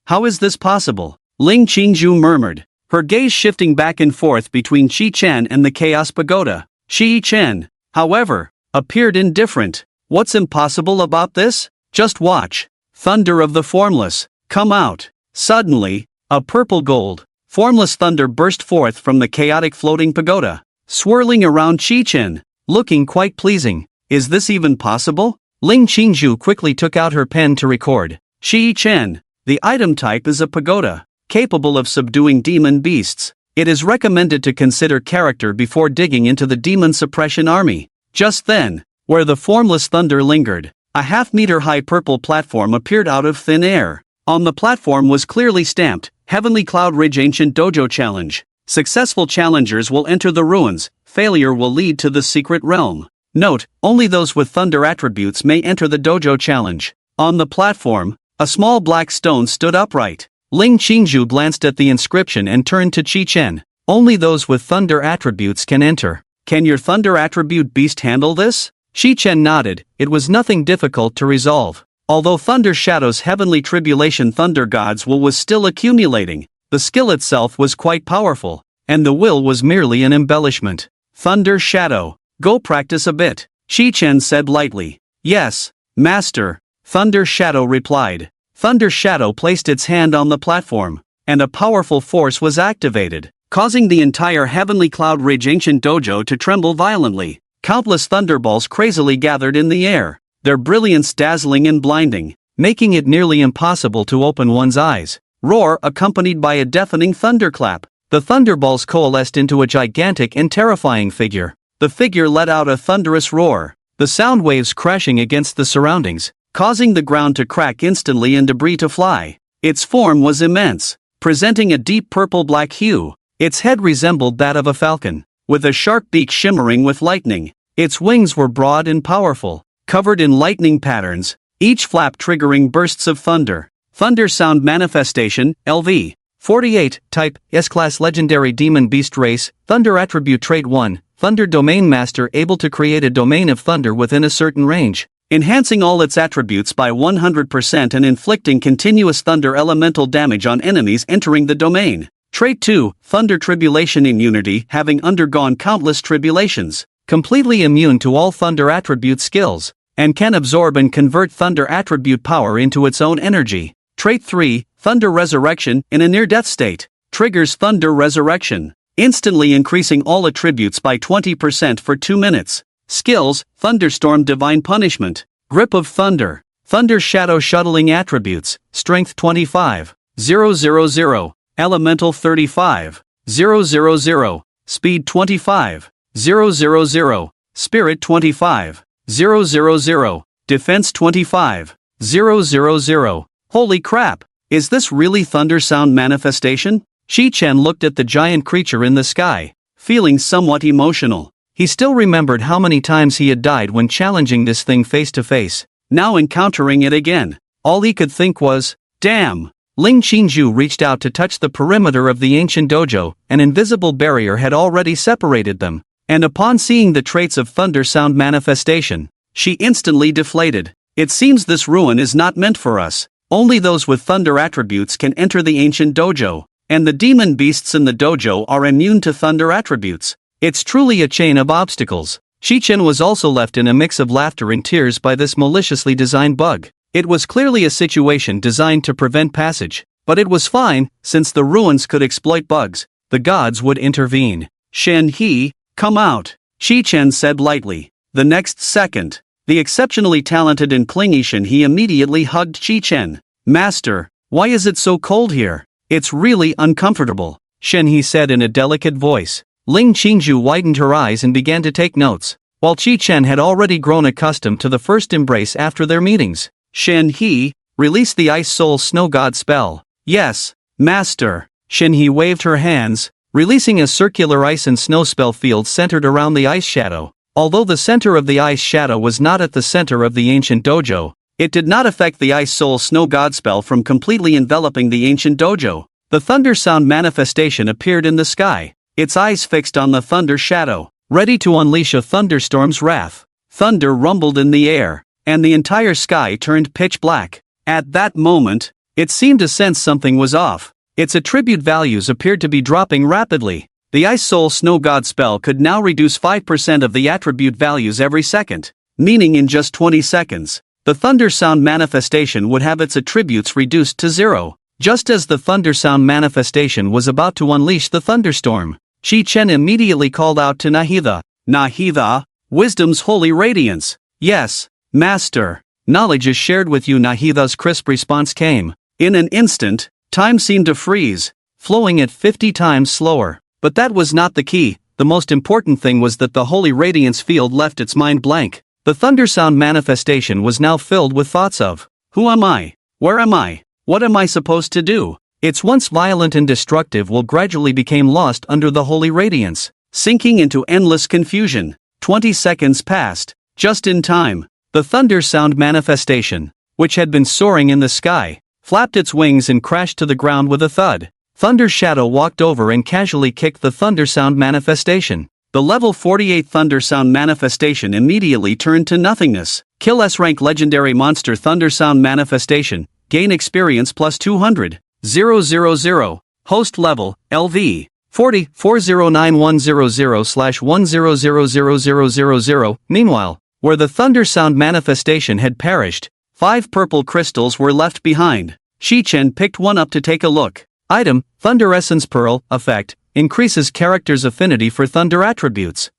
How is this possible? Ling Qingju murmured, her gaze shifting back and forth between Shi-chan and the Chaos Pagoda. Shi-chan, however, appeared indifferent. What's impossible about this? Just watch. Thunder of the Formless, come out. Suddenly, a purple gold, formless thunder burst forth from the chaotic floating pagoda, swirling around Shi-chan, looking quite pleasing. Is this even possible? Ling Qingju quickly took out her pen to record. Shi-chan, the item type is a pagoda, capable of subduing demon beasts. It is recommended to consider character before digging into the demon suppression army. Just then, where the formless thunder lingered, a half-meter-high purple platform appeared out of thin air. On the platform was clearly stamped, Heavenly Cloud Ridge Ancient Dojo Challenge. Successful challengers will enter the ruins, failure will lead to the secret realm. Note, only those with thunder attributes may enter the dojo challenge. On the platform, a small black stone stood upright. Ling Qingju glanced at the inscription and turned to Chi-chen. Only those with thunder attributes can enter. Can your thunder attribute beast handle this? Chi-chen nodded. It was nothing difficult to resolve. Although Thunder Shadow's heavenly tribulation thunder god's will was still accumulating, the skill itself was quite powerful, and the will was merely an embellishment. Thunder Shadow, go practice a bit, Chi-chen said lightly. Yes, master, Thunder Shadow replied. Thunder Shadow placed its hand on the platform, and a powerful force was activated, causing the entire Heavenly Cloud Ridge Ancient Dojo to tremble violently. Countless thunderballs crazily gathered in the air, their brilliance dazzling and blinding, making it nearly impossible to open one's eyes. Roar accompanied by a deafening thunderclap. The thunderballs coalesced into a gigantic and terrifying figure. The figure let out a thunderous roar, the sound waves crashing against the surroundings. causing the ground to crack instantly and debris to fly. Its form was immense, presenting a deep purple-black hue. Its head resembled that of a falcon, with a sharp beak shimmering with lightning. Its wings were broad and powerful, covered in lightning patterns, each flap triggering bursts of thunder. Thunder Sound Manifestation, LV. 48, Type, S-Class Legendary Demon Beast Race, Thunder Attribute Trait 1, Thunder Domain Master able to create a domain of thunder within a certain range, enhancing all its attributes by 100% and inflicting continuous thunder elemental damage on enemies entering the domain. Trait 2, Thunder Tribulation Immunity, having undergone countless tribulations, completely immune to all thunder attribute skills, and can absorb and convert thunder attribute power into its own energy. Trait 3, Thunder Resurrection, in a near-death state, triggers Thunder Resurrection, instantly increasing all attributes by 20% for 2 minutes. Skills, Thunderstorm Divine Punishment, Grip of Thunder, Thunder Shadow Shuttling Attributes, Strength 25, 000, Elemental 35, 000, Speed 25, 000, Spirit 25, 000, Defense 25, 000. Holy crap! Is this really Thunder Sound Manifestation? Shi-Chen looked at the giant creature in the sky, feeling somewhat emotional. He still remembered how many times he had died when challenging this thing face to face. Now encountering it again, all he could think was, damn! Ling Qingju reached out to touch the perimeter of the ancient dojo. An invisible barrier had already separated them, and upon seeing the traits of Thunder Sound Manifestation, she instantly deflated. It seems this ruin is not meant for us. Only those with thunder attributes can enter the ancient dojo, and the demon beasts in the dojo are immune to thunder attributes. It's truly a chain of obstacles. Shi-Chen was also left in a mix of laughter and tears by this maliciously designed bug. It was clearly a situation designed to prevent passage, but it was fine, since the ruins could exploit bugs. The gods would intervene. Shen He, come out, Shi-Chen said lightly. The next second, the exceptionally talented and clingy Shen He immediately hugged Shi-Chen. Master, why is it so cold here? It's really uncomfortable, Shen He said in a delicate voice. Ling Qingju widened her eyes and began to take notes, while Shi-Chen had already grown accustomed to the first embrace after their meetings. Shen He, release the Ice Soul Snow God spell. Yes, Master. Shen He waved her hands, releasing a circular ice and snow spell field centered around the ice shadow. Although the center of the ice shadow was not at the center of the ancient dojo, it did not affect the Ice Soul Snow God spell from completely enveloping the ancient dojo. The Thunder Sound Manifestation appeared in the sky, its eyes fixed on the thunder shadow, ready to unleash a thunderstorm's wrath. Thunder rumbled in the air, and the entire sky turned pitch black. At that moment, it seemed to sense something was off. Its attribute values appeared to be dropping rapidly. The Ice Soul Snow God spell could now reduce 5% of the attribute values every second, meaning in just 20 seconds, the Thunder Sound Manifestation would have its attributes reduced to 0. Just as the Thunder Sound Manifestation was about to unleash the thunderstorm, Shi-Chen immediately called out to Nahida. Nahida, Wisdom's holy radiance. Yes, Master. Knowledge is shared with you. Nahida's crisp response came. In an instant, time seemed to freeze, flowing at 50 times slower. But that was not the key. The most important thing was that the holy radiance field left its mind blank. The Thunder Sound Manifestation was now filled with thoughts of, who am I? Where am I? What am I supposed to do? Its once violent and destructive will gradually became lost under the holy radiance, sinking into endless confusion. 20 seconds passed, just in time. The Thunder Sound Manifestation, which had been soaring in the sky, flapped its wings and crashed to the ground with a thud. Thunder Shadow walked over and casually kicked the Thunder Sound Manifestation. The level 48 Thunder Sound Manifestation immediately turned to nothingness. Kill S-rank legendary monster Thunder Sound Manifestation. Gain experience plus 200. 000. Host level, LV. 40 409100/10000000. Meanwhile, where the Thunder Sound Manifestation had perished, 5 purple crystals were left behind. Shi-Chen picked one up to take a look. Item, Thunder Essence Pearl. Effect, increases character's affinity for thunder attributes.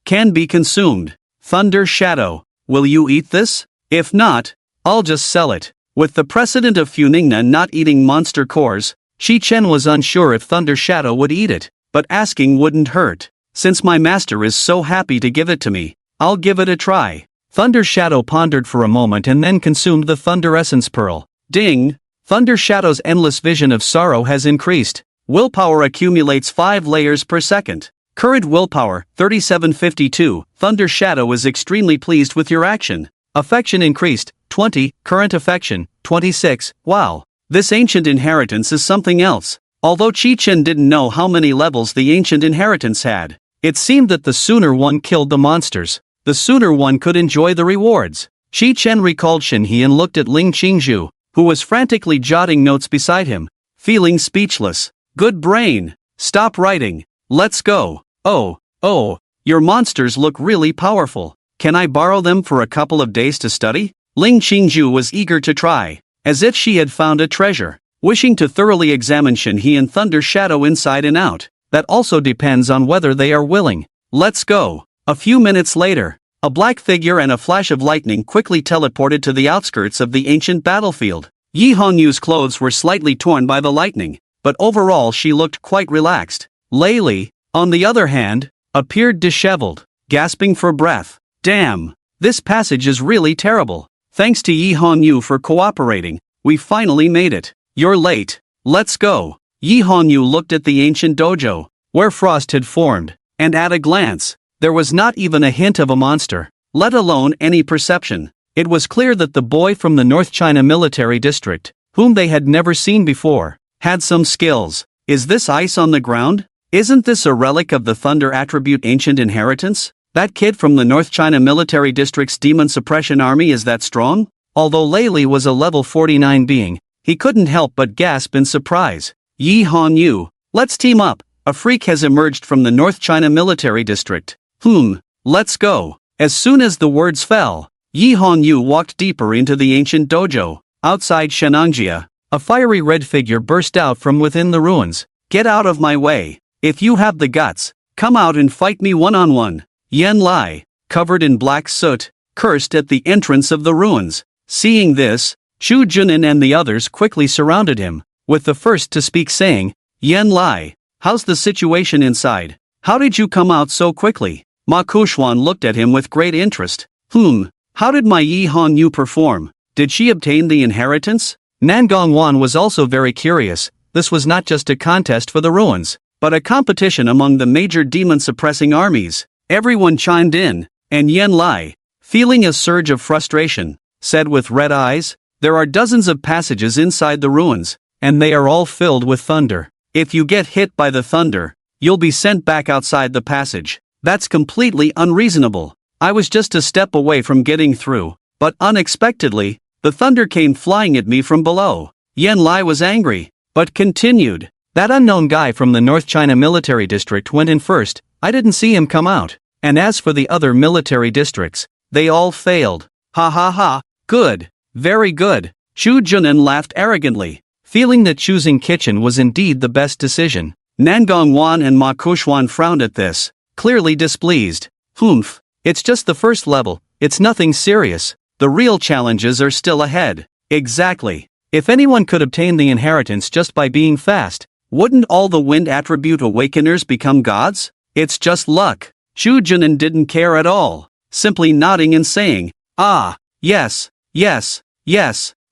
Can be consumed. Thunder Shadow. Will you eat this? If not, I'll just sell it. With the precedent of Funingna not eating monster cores, Shi-Chen was unsure if Thunder Shadow would eat it, but asking wouldn't hurt. Since my master is so happy to give it to me, I'll give it a try. Thunder Shadow pondered for a moment and then consumed the Thunder Essence Pearl. Ding! Thunder Shadow's endless vision of sorrow has increased. Willpower accumulates 5 layers per second. Current willpower, 3752. Thunder Shadow is extremely pleased with your action. Affection increased, 20. Current affection, 26. Wow. This ancient inheritance is something else. Although Chi-Chen didn't know how many levels the ancient inheritance had, it seemed that the sooner one killed the monsters, the sooner one could enjoy the rewards. Chi-Chen recalled Shinhee and looked at Ling Qingzhu, who was frantically jotting notes beside him, feeling speechless. Good brain. Stop writing. Let's go. Oh, your monsters look really powerful. Can I borrow them for a couple of days to study? Ling Qingzhu was eager to try, as if she had found a treasure, wishing to thoroughly examine Shinhee and Thunder Shadow inside and out. That also depends on whether they are willing. Let's go. A few minutes later, a black figure and a flash of lightning quickly teleported to the outskirts of the ancient battlefield. Yi Honyu's clothes were slightly torn by the lightning, but overall she looked quite relaxed. Lei Li, on the other hand, appeared disheveled, gasping for breath. Damn, this passage is really terrible. Thanks to Yi Honyu for cooperating, we finally made it. You're late. Let's go. Yi Honyu looked at the ancient dojo, where frost had formed, and at a glance, there was not even a hint of a monster, let alone any perception. It was clear that the boy from the North China military district, whom they had never seen before, had some skills. Is this ice on the ground? Isn't this a relic of the Thunder Attribute ancient inheritance? That kid from the North China military district's demon suppression army is that strong? Although Lei Li was a level 49 being, he couldn't help but gasp in surprise. Yi Honyu, let's team up. A freak has emerged from the North China military district. Let's go. As soon as the words fell, Yi Honyu walked deeper into the ancient dojo. Outside Shenangjia, a fiery red figure burst out from within the ruins. Get out of my way. If you have the guts, come out and fight me one-on-one. Yen Lai, covered in black soot, cursed at the entrance of the ruins. Seeing this, Chu Junin and the others quickly surrounded him, with the first to speak saying, Yen Lai, how's the situation inside? How did you come out so quickly? Ma Kuxuan looked at him with great interest. How did my Yi Honyu perform? Did she obtain the inheritance? Nangong Wan was also very curious. This was not just a contest for the ruins, but a competition among the major demon-suppressing armies. Everyone chimed in, and Yen Lai, feeling a surge of frustration, said with red eyes, there are dozens of passages inside the ruins, and they are all filled with thunder. If you get hit by the thunder, you'll be sent back outside the passage. That's completely unreasonable. I was just a step away from getting through, but unexpectedly, the thunder came flying at me from below. Yen Lai was angry, but continued. That unknown guy from the North China military district went in first. I didn't see him come out. And as for the other military districts, they all failed. Ha ha ha, good, very good. Chu Junin laughed arrogantly, feeling that choosing kitchen was indeed the best decision. Nangong Wan and Ma Kuxuan frowned at this, clearly displeased. It's just the first level, it's nothing serious. The real challenges are still ahead. Exactly. If anyone could obtain the inheritance just by being fast, wouldn't all the wind attribute awakeners become gods? It's just luck. Chu Junin didn't care at all, simply nodding and saying, yes,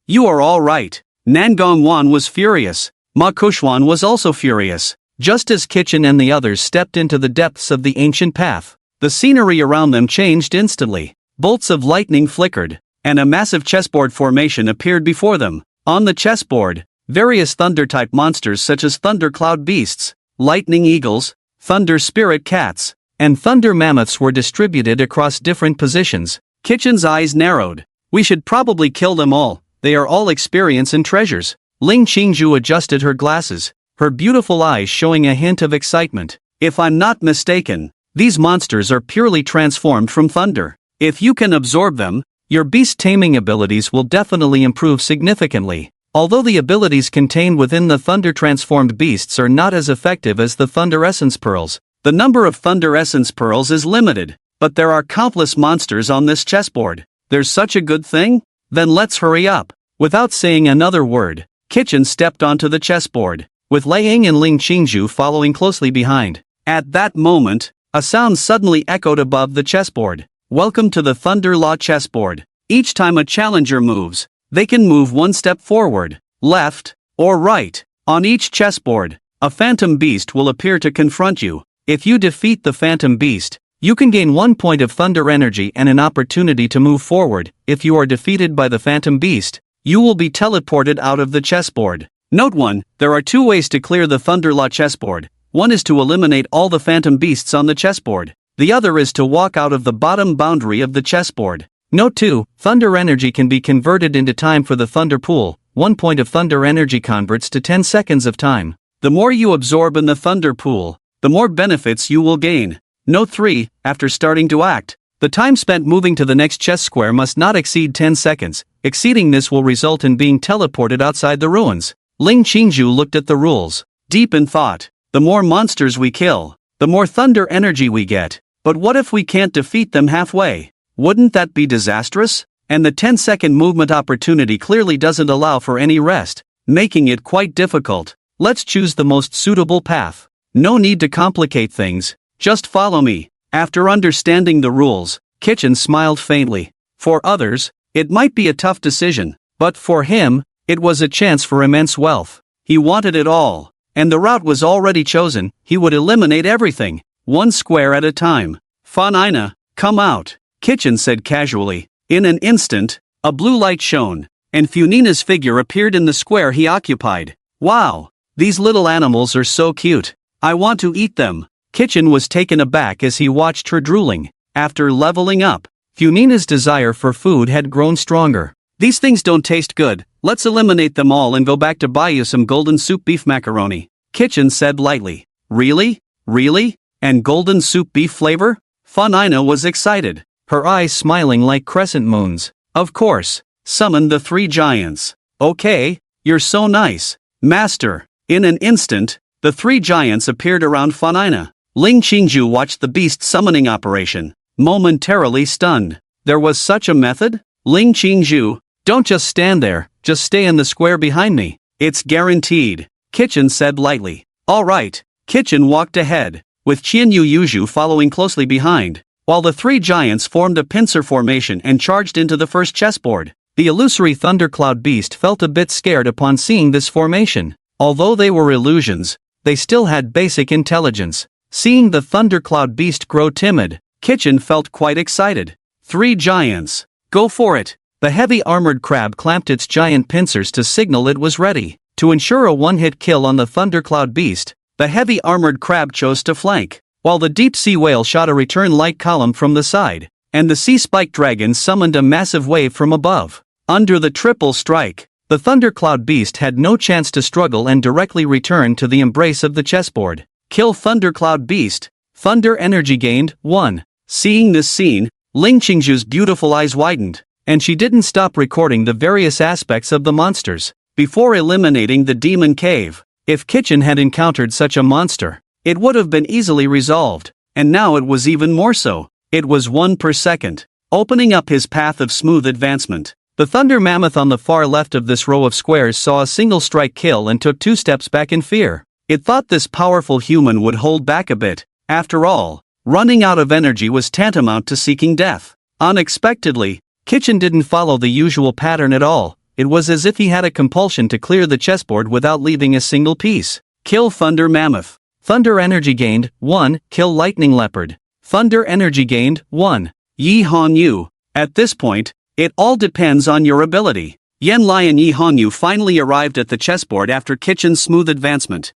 you are all right. Nangong Wan was furious. Ma Kuxuan was also furious. Just as Kitchen and the others stepped into the depths of the ancient path, the scenery around them changed instantly. Bolts of lightning flickered, and a massive chessboard formation appeared before them. On the chessboard, various thunder-type monsters such as thundercloud beasts, lightning eagles, thunder spirit cats, and thunder mammoths were distributed across different positions. Kitchen's eyes narrowed. We should probably kill them all. They are all experience and treasures. Ling Qingzhu adjusted her glasses, her beautiful eyes showing a hint of excitement. If I'm not mistaken, these monsters are purely transformed from thunder. If you can absorb them, your beast taming abilities will definitely improve significantly. Although the abilities contained within the thunder-transformed beasts are not as effective as the Thunder Essence Pearls, the number of Thunder Essence Pearls is limited, but there are countless monsters on this chessboard. There's such a good thing? Then let's hurry up. Without saying another word, Kitchen stepped onto the chessboard, with Lei Ying and Ling Qingzhu following closely behind. At that moment, a sound suddenly echoed above the chessboard. Welcome to the Thunder Law chessboard. Each time a challenger moves, they can move one step forward, left, or right. On each chessboard, a phantom beast will appear to confront you. If you defeat the phantom beast, you can gain 1 point of thunder energy and an opportunity to move forward. If you are defeated by the phantom beast, you will be teleported out of the chessboard. Note 1. There are 2 ways to clear the Thunder Law chessboard. One is to eliminate all the phantom beasts on the chessboard. The other is to walk out of the bottom boundary of the chessboard. Note 2. Thunder energy can be converted into time for the thunder pool. 1 point of thunder energy converts to 10 seconds of time. The more you absorb in the thunder pool, the more benefits you will gain. Note 3. After starting to act, the time spent moving to the next chess square must not exceed 10 seconds. Exceeding this will result in being teleported outside the ruins. Ling Qingzhu looked at the rules, deep in thought. The more monsters we kill, the more thunder energy we get. But what if we can't defeat them halfway? Wouldn't that be disastrous? And the 10-second movement opportunity clearly doesn't allow for any rest, making it quite difficult. Let's choose the most suitable path. No need to complicate things, just follow me. After understanding the rules, Kitchen smiled faintly. For others, it might be a tough decision, but for him, it was a chance for immense wealth. He wanted it all, and the route was already chosen. He would eliminate everything, one square at a time. Fan Ina, come out, Kitchen said casually. In an instant, a blue light shone, and Funina's figure appeared in the square he occupied. Wow, these little animals are so cute. I want to eat them. Kitchen was taken aback as he watched her drooling. After leveling up, Funina's desire for food had grown stronger. These things don't taste good. Let's eliminate them all and go back to buy you some golden soup beef macaroni, Kitchen said lightly. Really? Really? And golden soup beef flavor? Fan Ina was excited, her eyes smiling like crescent moons. Of course. Summon the 3 giants. Okay, you're so nice, master. In an instant, the 3 giants appeared around Fan Ina. Ling Qingzhu watched the beast summoning operation, momentarily stunned. There was such a method? Ling Qingzhu, don't just stand there, just stay in the square behind me. It's guaranteed, Kitchen said lightly. All right. Kitchen walked ahead, with Qianyu Yuzhu following closely behind, while the 3 giants formed a pincer formation and charged into the first chessboard. The illusory thundercloud beast felt a bit scared upon seeing this formation. Although they were illusions, they still had basic intelligence. Seeing the thundercloud beast grow timid, Kitchen felt quite excited. 3 giants. Go for it. The heavy armored crab clamped its giant pincers to signal it was ready. To ensure a one-hit kill on the thundercloud beast, the heavy armored crab chose to flank, while the deep sea whale shot a return light column from the side, and the sea spike dragon summoned a massive wave from above. Under the triple strike, the thundercloud beast had no chance to struggle and directly returned to the embrace of the chessboard. Kill thundercloud beast. Thunder energy gained, 1. Seeing this scene, Ling Qingzhu's beautiful eyes widened, and she didn't stop recording the various aspects of the monsters. Before eliminating the demon cave, if Kitchen had encountered such a monster, it would have been easily resolved, and now it was even more so. It was 1 per second, opening up his path of smooth advancement. The thunder mammoth on the far left of this row of squares saw a single strike kill and took 2 steps back in fear. It thought this powerful human would hold back a bit. After all, running out of energy was tantamount to seeking death. Unexpectedly, Kitchen didn't follow the usual pattern at all. It was as if he had a compulsion to clear the chessboard without leaving a single piece. Kill thunder mammoth. Thunder energy gained, 1. Kill lightning leopard. Thunder energy gained, 1. Yi Hongyu. At this point, it all depends on your ability. Yan Lai and Yi Hongyu finally arrived at the chessboard after Kitchen's smooth advancement.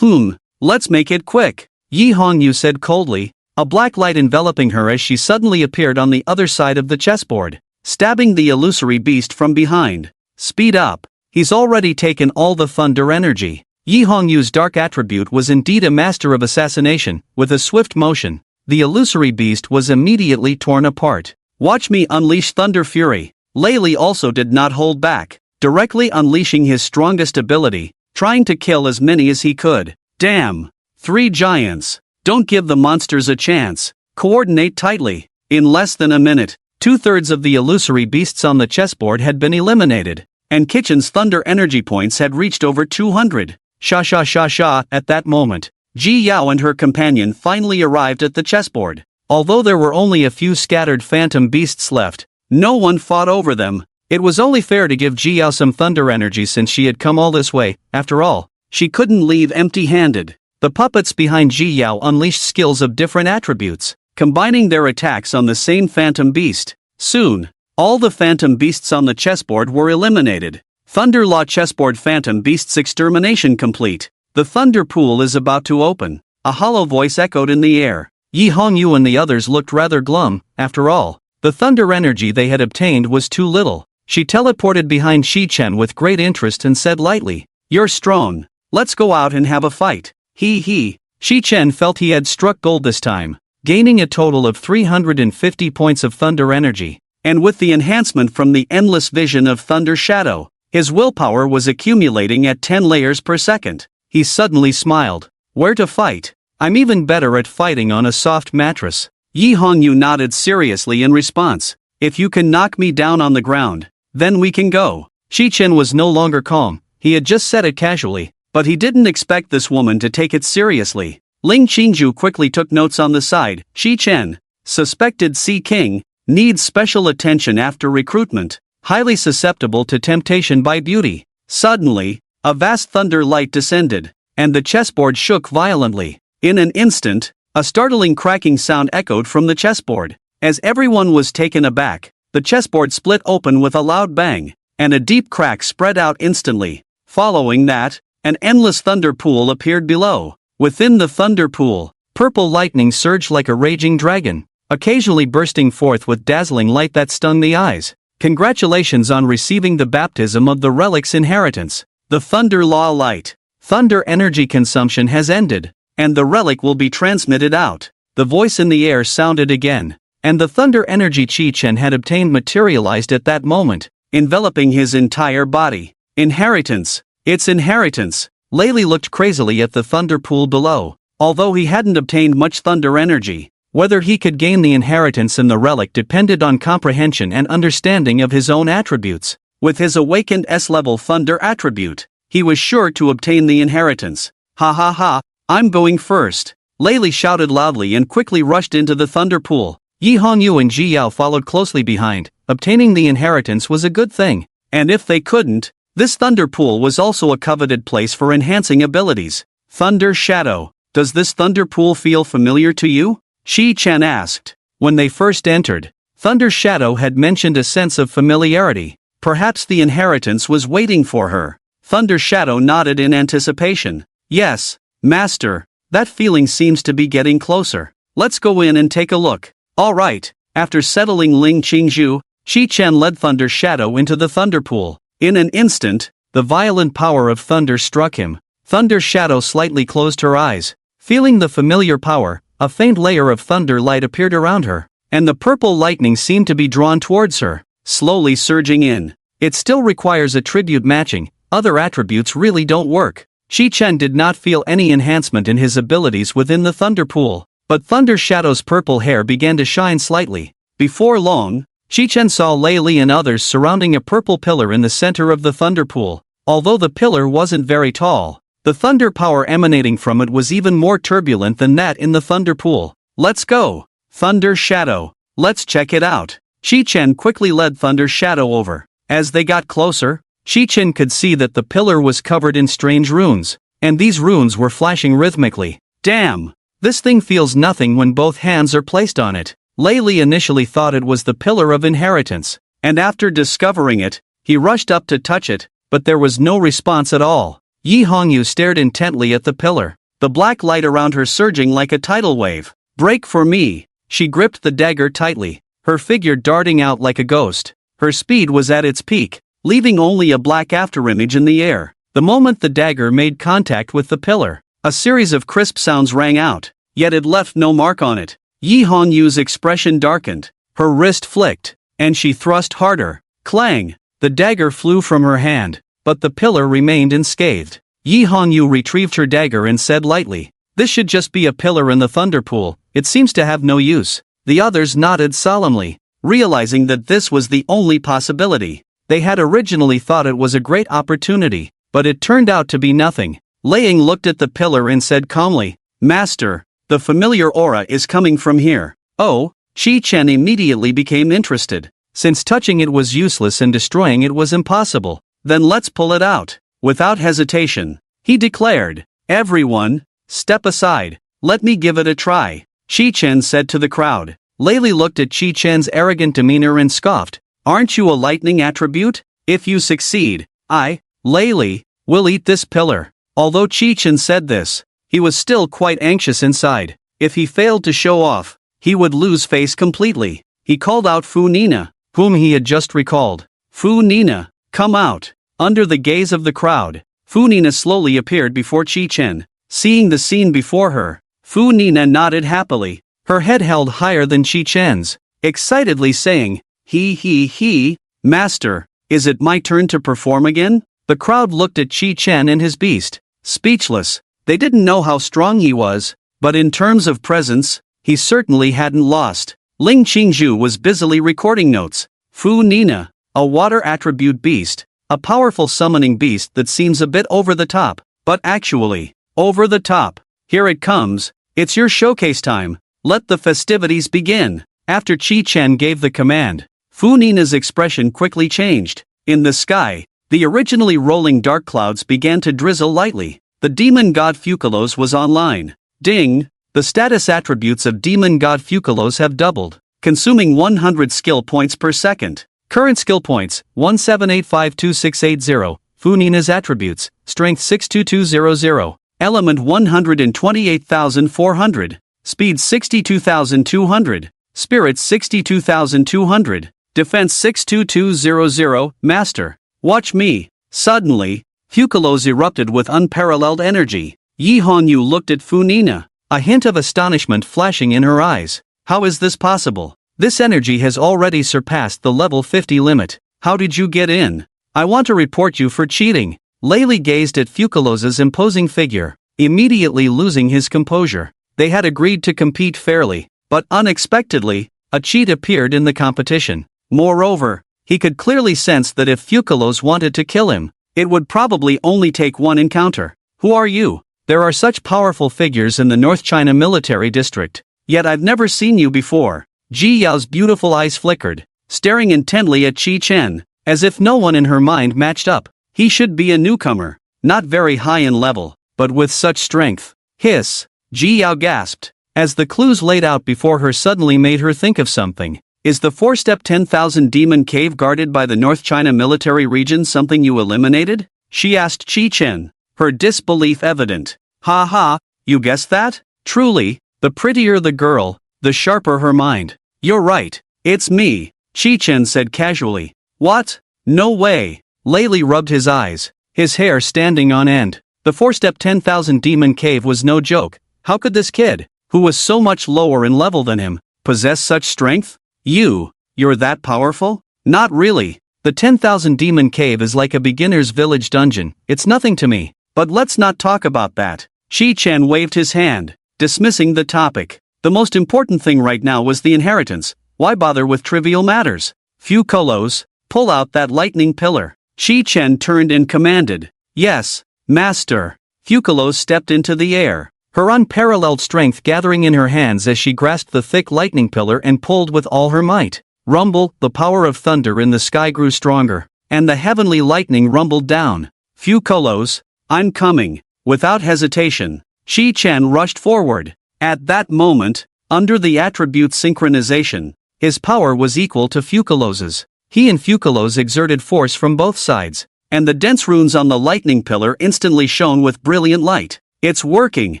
Let's make it quick, Yi Hongyu said coldly, a black light enveloping her as she suddenly appeared on the other side of the chessboard, stabbing the illusory beast from behind. Speed up. He's already taken all the thunder energy. Yi Hongyu's dark attribute was indeed a master of assassination. With a swift motion, the illusory beast was immediately torn apart. Watch me unleash thunder fury. Lei Li also did not hold back, directly unleashing his strongest ability, trying to kill as many as he could. Damn! 3 giants. Don't give the monsters a chance. Coordinate tightly. In less than a minute, 2/3 of the illusory beasts on the chessboard had been eliminated, and Kitchen's thunder energy points had reached over 200. Sha sha sha sha. At that moment, Ji Yao and her companion finally arrived at the chessboard. Although there were only a few scattered phantom beasts left, no one fought over them. It was only fair to give Ji Yao some thunder energy since she had come all this way. After all, she couldn't leave empty-handed. The puppets behind Ji Yao unleashed skills of different attributes, combining their attacks on the same phantom beast. Soon, all the phantom beasts on the chessboard were eliminated. Thunder Law chessboard phantom beasts extermination complete. The thunder pool is about to open. A hollow voice echoed in the air. Yi Hongyu and the others looked rather glum. After all, the thunder energy they had obtained was too little. She teleported behind Shi Chen with great interest and said lightly, "You're strong. Let's go out and have a fight." He. Shi Chen felt he had struck gold this time, gaining a total of 350 points of thunder energy. And with the enhancement from the endless vision of Thunder Shadow, his willpower was accumulating at 10 layers per second. He suddenly smiled. "Where to fight? I'm even better at fighting on a soft mattress." Yi Hongyu nodded seriously in response. "If you can knock me down on the ground, then we can go." Shi Chen was no longer calm. He had just said it casually, but he didn't expect this woman to take it seriously. Ling Qingju quickly took notes on the side. Shi Chen, suspected Sea King, needs special attention after recruitment, highly susceptible to temptation by beauty. Suddenly, a vast thunder light descended, and the chessboard shook violently. In an instant, a startling cracking sound echoed from the chessboard. As everyone was taken aback, the chessboard split open with a loud bang, and a deep crack spread out instantly. Following that, an endless thunder pool appeared below. Within the thunder pool, purple lightning surged like a raging dragon, occasionally bursting forth with dazzling light that stung the eyes. Congratulations on receiving the baptism of the relic's inheritance. The Thunder Law Light. Thunder energy consumption has ended, and the relic will be transmitted out. The voice in the air sounded again, and the thunder energy Qi Chen had obtained materialized at that moment, enveloping his entire body. Inheritance. It's inheritance. Lei Li looked crazily at the thunder pool below. Although he hadn't obtained much thunder energy, whether he could gain the inheritance in the relic depended on comprehension and understanding of his own attributes. With his awakened S-level thunder attribute, he was sure to obtain the inheritance. Ha ha ha, I'm going first. Lei Li shouted loudly and quickly rushed into the thunder pool. Yi Hongyu and Ji Yao followed closely behind. Obtaining the inheritance was a good thing, and if they couldn't, this thunder pool was also a coveted place for enhancing abilities. Thunder Shadow. Does this thunder pool feel familiar to you? Shi Chen asked. When they first entered, Thunder Shadow had mentioned a sense of familiarity. Perhaps the inheritance was waiting for her. Thunder Shadow nodded in anticipation. Yes, Master, that feeling seems to be getting closer. Let's go in and take a look. All right. After settling Ling Qingju, Shi Chen led Thunder Shadow into the thunder pool. In an instant, the violent power of thunder struck him. Thunder Shadow slightly closed her eyes. Feeling the familiar power, a faint layer of thunder light appeared around her, and the purple lightning seemed to be drawn towards her, slowly surging in. It still requires attribute matching. Other attributes really don't work. Shi Chen did not feel any enhancement in his abilities within the thunder pool, but Thunder Shadow's purple hair began to shine slightly. Before long, Shi Chen saw Lei Li and others surrounding a purple pillar in the center of the thunder pool. Although the pillar wasn't very tall, the thunder power emanating from it was even more turbulent than that in the thunder pool. Let's go, Thunder Shadow. Let's check it out. Shi Chen quickly led Thunder Shadow over. As they got closer, Shi Chen could see that the pillar was covered in strange runes, and these runes were flashing rhythmically. Damn! This thing feels nothing when both hands are placed on it. Lei Li initially thought it was the Pillar of Inheritance, and after discovering it, he rushed up to touch it, but there was no response at all. Yi Hongyu stared intently at the pillar, the black light around her surging like a tidal wave. Break for me! She gripped the dagger tightly, her figure darting out like a ghost. Her speed was at its peak, leaving only a black afterimage in the air. The moment the dagger made contact with the pillar, a series of crisp sounds rang out, yet it left no mark on it. Yi Hongyu's expression darkened, her wrist flicked, and she thrust harder. Clang! The dagger flew from her hand, but the pillar remained unscathed. Yi Hongyu retrieved her dagger and said lightly, "This should just be a pillar in the thunder pool, it seems to have no use." The others nodded solemnly, realizing that this was the only possibility. They had originally thought it was a great opportunity, but it turned out to be nothing. Lei Ying looked at the pillar and said calmly, "Master, the familiar aura is coming from here." Oh, Chi-Chen immediately became interested. Since touching it was useless and destroying it was impossible, then let's pull it out. Without hesitation, he declared, "Everyone, step aside, let me give it a try," Chi-Chen said to the crowd. Layli looked at Chi-Chen's arrogant demeanor and scoffed. "Aren't you a lightning attribute? If you succeed, Layli, will eat this pillar." Although Chi-Chen said this, he was still quite anxious inside. If he failed to show off, he would lose face completely. He called out Fu Nina, whom he had just recalled. "Fu Nina, come out." Under the gaze of the crowd, Fu Nina slowly appeared before Chi-Chen. Seeing the scene before her, Fu Nina nodded happily, her head held higher than Chi-Chen's, excitedly saying, He, Master, is it my turn to perform again?" The crowd looked at Chi-Chen and his beast, speechless. They didn't know how strong he was, but in terms of presence, he certainly hadn't lost. Ling Qingzhu was busily recording notes. Fu Nina, a water attribute beast, a powerful summoning beast that seems a bit over the top, but actually, over the top. Here it comes, it's your showcase time, let the festivities begin. After Chi-Chen gave the command, Fu Nina's expression quickly changed. In the sky, the originally rolling dark clouds began to drizzle lightly. The demon god Fukalos was online. Ding! The status attributes of demon god Fukalos have doubled, consuming 100 skill points per second. Current skill points, 17852680. Fu Nina's attributes, strength 62200. Element 128,400. Speed 62,200. Spirit 62,200. Defense 62200. Master, watch me. Suddenly, Fukalos erupted with unparalleled energy. Yi Hanyu looked at Fu Nina, a hint of astonishment flashing in her eyes. How is this possible? This energy has already surpassed the level 50 limit. How did you get in? I want to report you for cheating. Layli gazed at Fukalos's imposing figure, immediately losing his composure. They had agreed to compete fairly, but unexpectedly, a cheat appeared in the competition. Moreover, he could clearly sense that if Fukalos wanted to kill him, it would probably only take one encounter. Who are you? There are such powerful figures in the North China military district, yet I've never seen you before. Ji Yao's beautiful eyes flickered, staring intently at Chi-Chen, as if no one in her mind matched up. He should be a newcomer, not very high in level, but with such strength. Hiss! Ji Yao gasped, as the clues laid out before her suddenly made her think of something. Is the 4-step 10,000 demon cave guarded by the North China military region something you eliminated? She asked Chi-Chen, her disbelief evident. Ha ha, you guessed that? Truly, the prettier the girl, the sharper her mind. You're right, it's me, Chi-Chen said casually. What? No way. Layli rubbed his eyes, his hair standing on end. The 4-step 10,000 demon cave was no joke. How could this kid, who was so much lower in level than him, possess such strength? You're that powerful? Not really. The 10,000 demon cave is like a beginner's village dungeon. It's nothing to me. But let's not talk about that. Chi-Chen waved his hand, dismissing the topic. The most important thing right now was the inheritance. Why bother with trivial matters? Fukalos, pull out that lightning pillar. Chi-Chen turned and commanded. Yes, Master. Fukalos stepped into the air, her unparalleled strength gathering in her hands as she grasped the thick lightning pillar and pulled with all her might. Rumble, the power of thunder in the sky grew stronger, and the heavenly lightning rumbled down. Fukalos, I'm coming. Without hesitation, Chi-Chen rushed forward. At that moment, under the attribute synchronization, his power was equal to Fukalos's. He and Fukalos exerted force from both sides, and the dense runes on the lightning pillar instantly shone with brilliant light. It's working.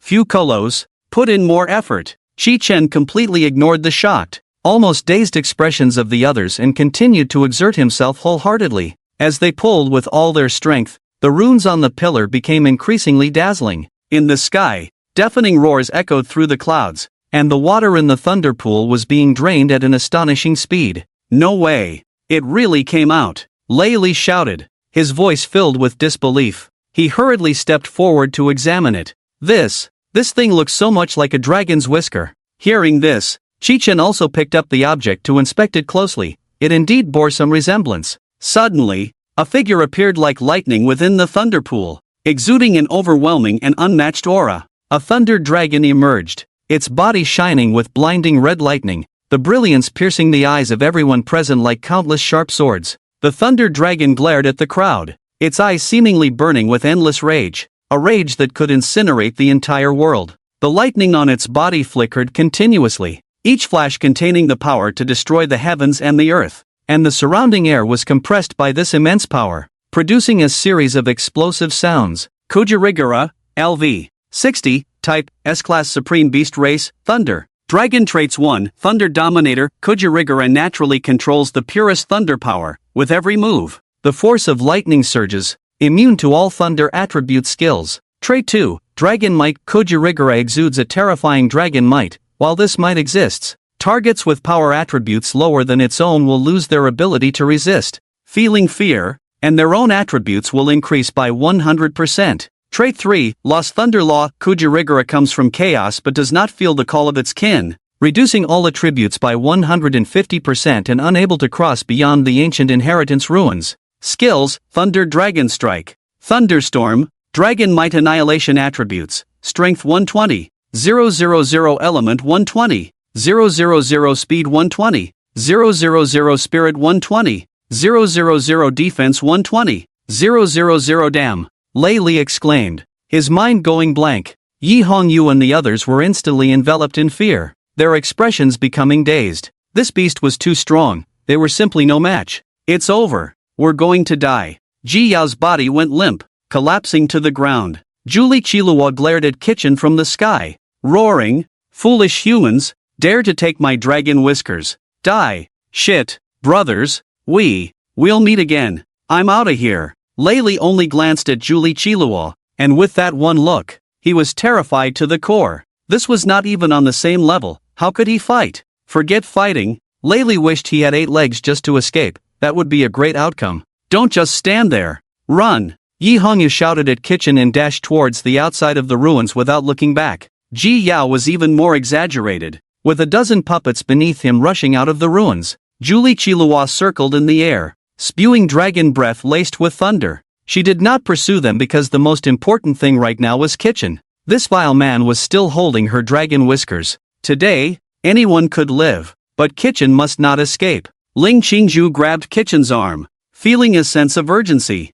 Fukalos, put in more effort. Chi-Chen completely ignored the shocked, almost dazed expressions of the others and continued to exert himself wholeheartedly. As they pulled with all their strength, the runes on the pillar became increasingly dazzling. In the sky, deafening roars echoed through the clouds, and the water in the thunder pool was being drained at an astonishing speed. No way! It really came out! Layli shouted, his voice filled with disbelief. He hurriedly stepped forward to examine it. This thing looks so much like a dragon's whisker. Hearing this, Chi-Chen also picked up the object to inspect it closely. It indeed bore some resemblance. Suddenly, a figure appeared like lightning within the thunder pool, exuding an overwhelming and unmatched aura. A thunder dragon emerged, its body shining with blinding red lightning, the brilliance piercing the eyes of everyone present like countless sharp swords. The thunder dragon glared at the crowd, its eyes seemingly burning with endless rage, a rage that could incinerate the entire world. The lightning on its body flickered continuously, each flash containing the power to destroy the heavens and the earth, and the surrounding air was compressed by this immense power, producing a series of explosive sounds. Kujirigara, LV. 60, Type, S-Class Supreme Beast Race, Thunder. Dragon Traits 1, Thunder Dominator. Kujirigara naturally controls the purest thunder power, with every move. The force of lightning surges, immune to all thunder attribute skills. Trait 2, Dragon Might. Kujirigara exudes a terrifying dragon might. While this might exists, targets with power attributes lower than its own will lose their ability to resist, feeling fear, and their own attributes will increase by 100%. Trait 3, Lost Thunder Law. Kujirigara comes from chaos but does not feel the call of its kin, reducing all attributes by 150% and unable to cross beyond the ancient inheritance ruins. Skills, Thunder Dragon Strike. Thunderstorm, Dragon Might. Annihilation attributes, Strength 120, 000 Element 120, 000 Speed 120, 000 Spirit 120, 000 Defense 120, 000 Damn, Lei Li exclaimed, his mind going blank. Yi Hongyu and the others were instantly enveloped in fear, their expressions becoming dazed. This beast was too strong, they were simply no match. It's over, we're going to die. Ji Yao's body went limp, collapsing to the ground. Julie Chilua glared at Kitchen from the sky, roaring, foolish humans, dare to take my dragon whiskers. Die. Shit, brothers, we'll meet again. I'm outta here. Lei Li only glanced at Julie Chilua, and with that one look, he was terrified to the core. This was not even on the same level, how could he fight? Forget fighting, Lei Li wished he had 8 legs just to escape, that would be a great outcome. Don't just stand there. Run! Yi Hongyu shouted at Kitchen and dashed towards the outside of the ruins without looking back. Ji Yao was even more exaggerated, with a dozen puppets beneath him rushing out of the ruins. Julie Chilua circled in the air, spewing dragon breath laced with thunder. She did not pursue them because the most important thing right now was Kitchen. This vile man was still holding her dragon whiskers. Today, anyone could live, but Kitchen must not escape. Ling Qingzhu grabbed Kitchen's arm, feeling a sense of urgency.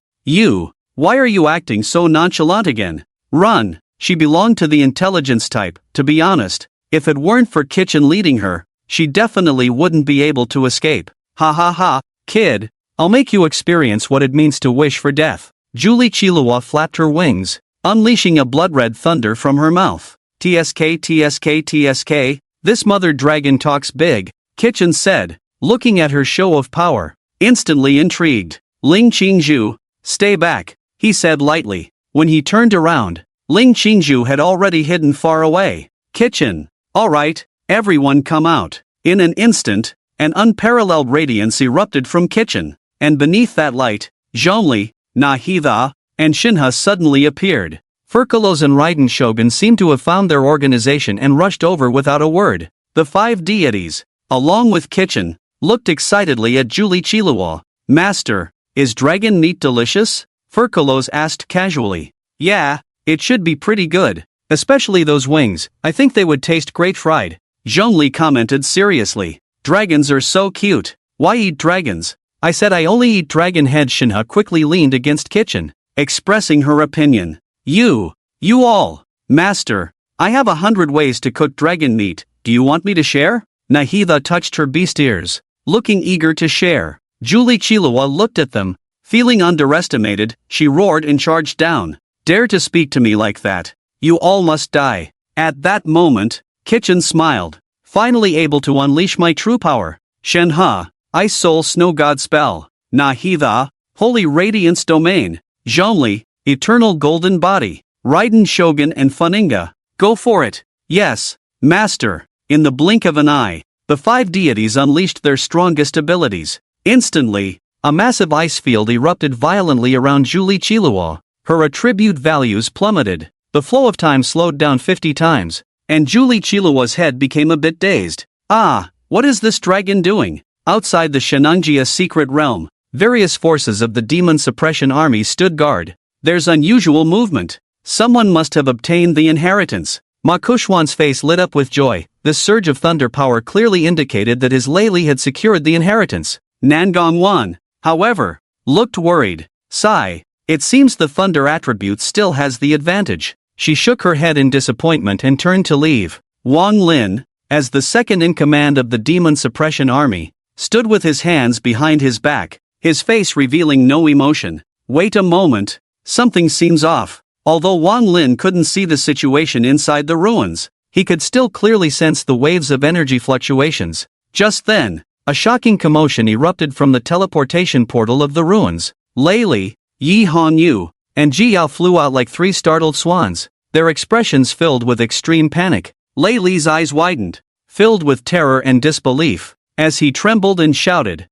Why are you acting so nonchalant again? Run! She belonged to the intelligence type, to be honest. If it weren't for Kitchen leading her, she definitely wouldn't be able to escape. Ha ha ha, kid. I'll make you experience what it means to wish for death. Julie Chilua flapped her wings, unleashing a blood-red thunder from her mouth. TSK TSK TSK, this mother dragon talks big, Kitchen said, looking at her show of power, instantly intrigued. Ling Qingzhu, stay back, he said lightly. When he turned around, Ling Qingzhu had already hidden far away. Kitchen, alright, everyone come out. In an instant, an unparalleled radiance erupted from Kitchen, and beneath that light, Zhongli, Nahida, and Shinha suddenly appeared. Furkalos and Raiden Shogun seemed to have found their organization and rushed over without a word. The 5 deities, along with Kitchen, looked excitedly at Julie Chilua. Master, is dragon meat delicious? Furkalos asked casually. Yeah, it should be pretty good. Especially those wings, I think they would taste great fried. Zhongli commented seriously. Dragons are so cute. Why eat dragons? I said I only eat dragon head. Shinha quickly leaned against Kitchen, expressing her opinion. You all. Master, I have 100 ways to cook dragon meat, do you want me to share? Nahida touched her beast ears, looking eager to share. Julie Chilua looked at them, feeling underestimated, she roared and charged down. Dare to speak to me like that. You all must die. At that moment, Kitchen smiled, finally able to unleash my true power. Shenhe, Ice Soul Snow God Spell. Nahida, Holy Radiance Domain. Zhongli, Eternal Golden Body. Raiden Shogun and Funinga. Go for it. Yes, Master. In the blink of an eye, the 5 deities unleashed their strongest abilities. Instantly, a massive ice field erupted violently around Julie Chilua. Her attribute values plummeted. The flow of time slowed down 50 times, and Julie Chilua's head became a bit dazed. What is this dragon doing? Outside the Shenangjia secret realm, various forces of the Demon Suppression Army stood guard. There's unusual movement. Someone must have obtained the inheritance. Ma Kushwan's face lit up with joy. This surge of thunder power clearly indicated that his Lei Li had secured the inheritance. Nangongwan, however, looked worried. Sigh. It seems the thunder attribute still has the advantage. She shook her head in disappointment and turned to leave. Wang Lin, as the second in command of the Demon Suppression Army, stood with his hands behind his back, his face revealing no emotion. Wait a moment. Something seems off. Although Wang Lin couldn't see the situation inside the ruins, he could still clearly sense the waves of energy fluctuations. Just then, a shocking commotion erupted from the teleportation portal of the ruins. Lei Li, Yi Hanyu, and Ji Yao flew out like three startled swans, their expressions filled with extreme panic. Lei Li's eyes widened, filled with terror and disbelief, as he trembled and shouted,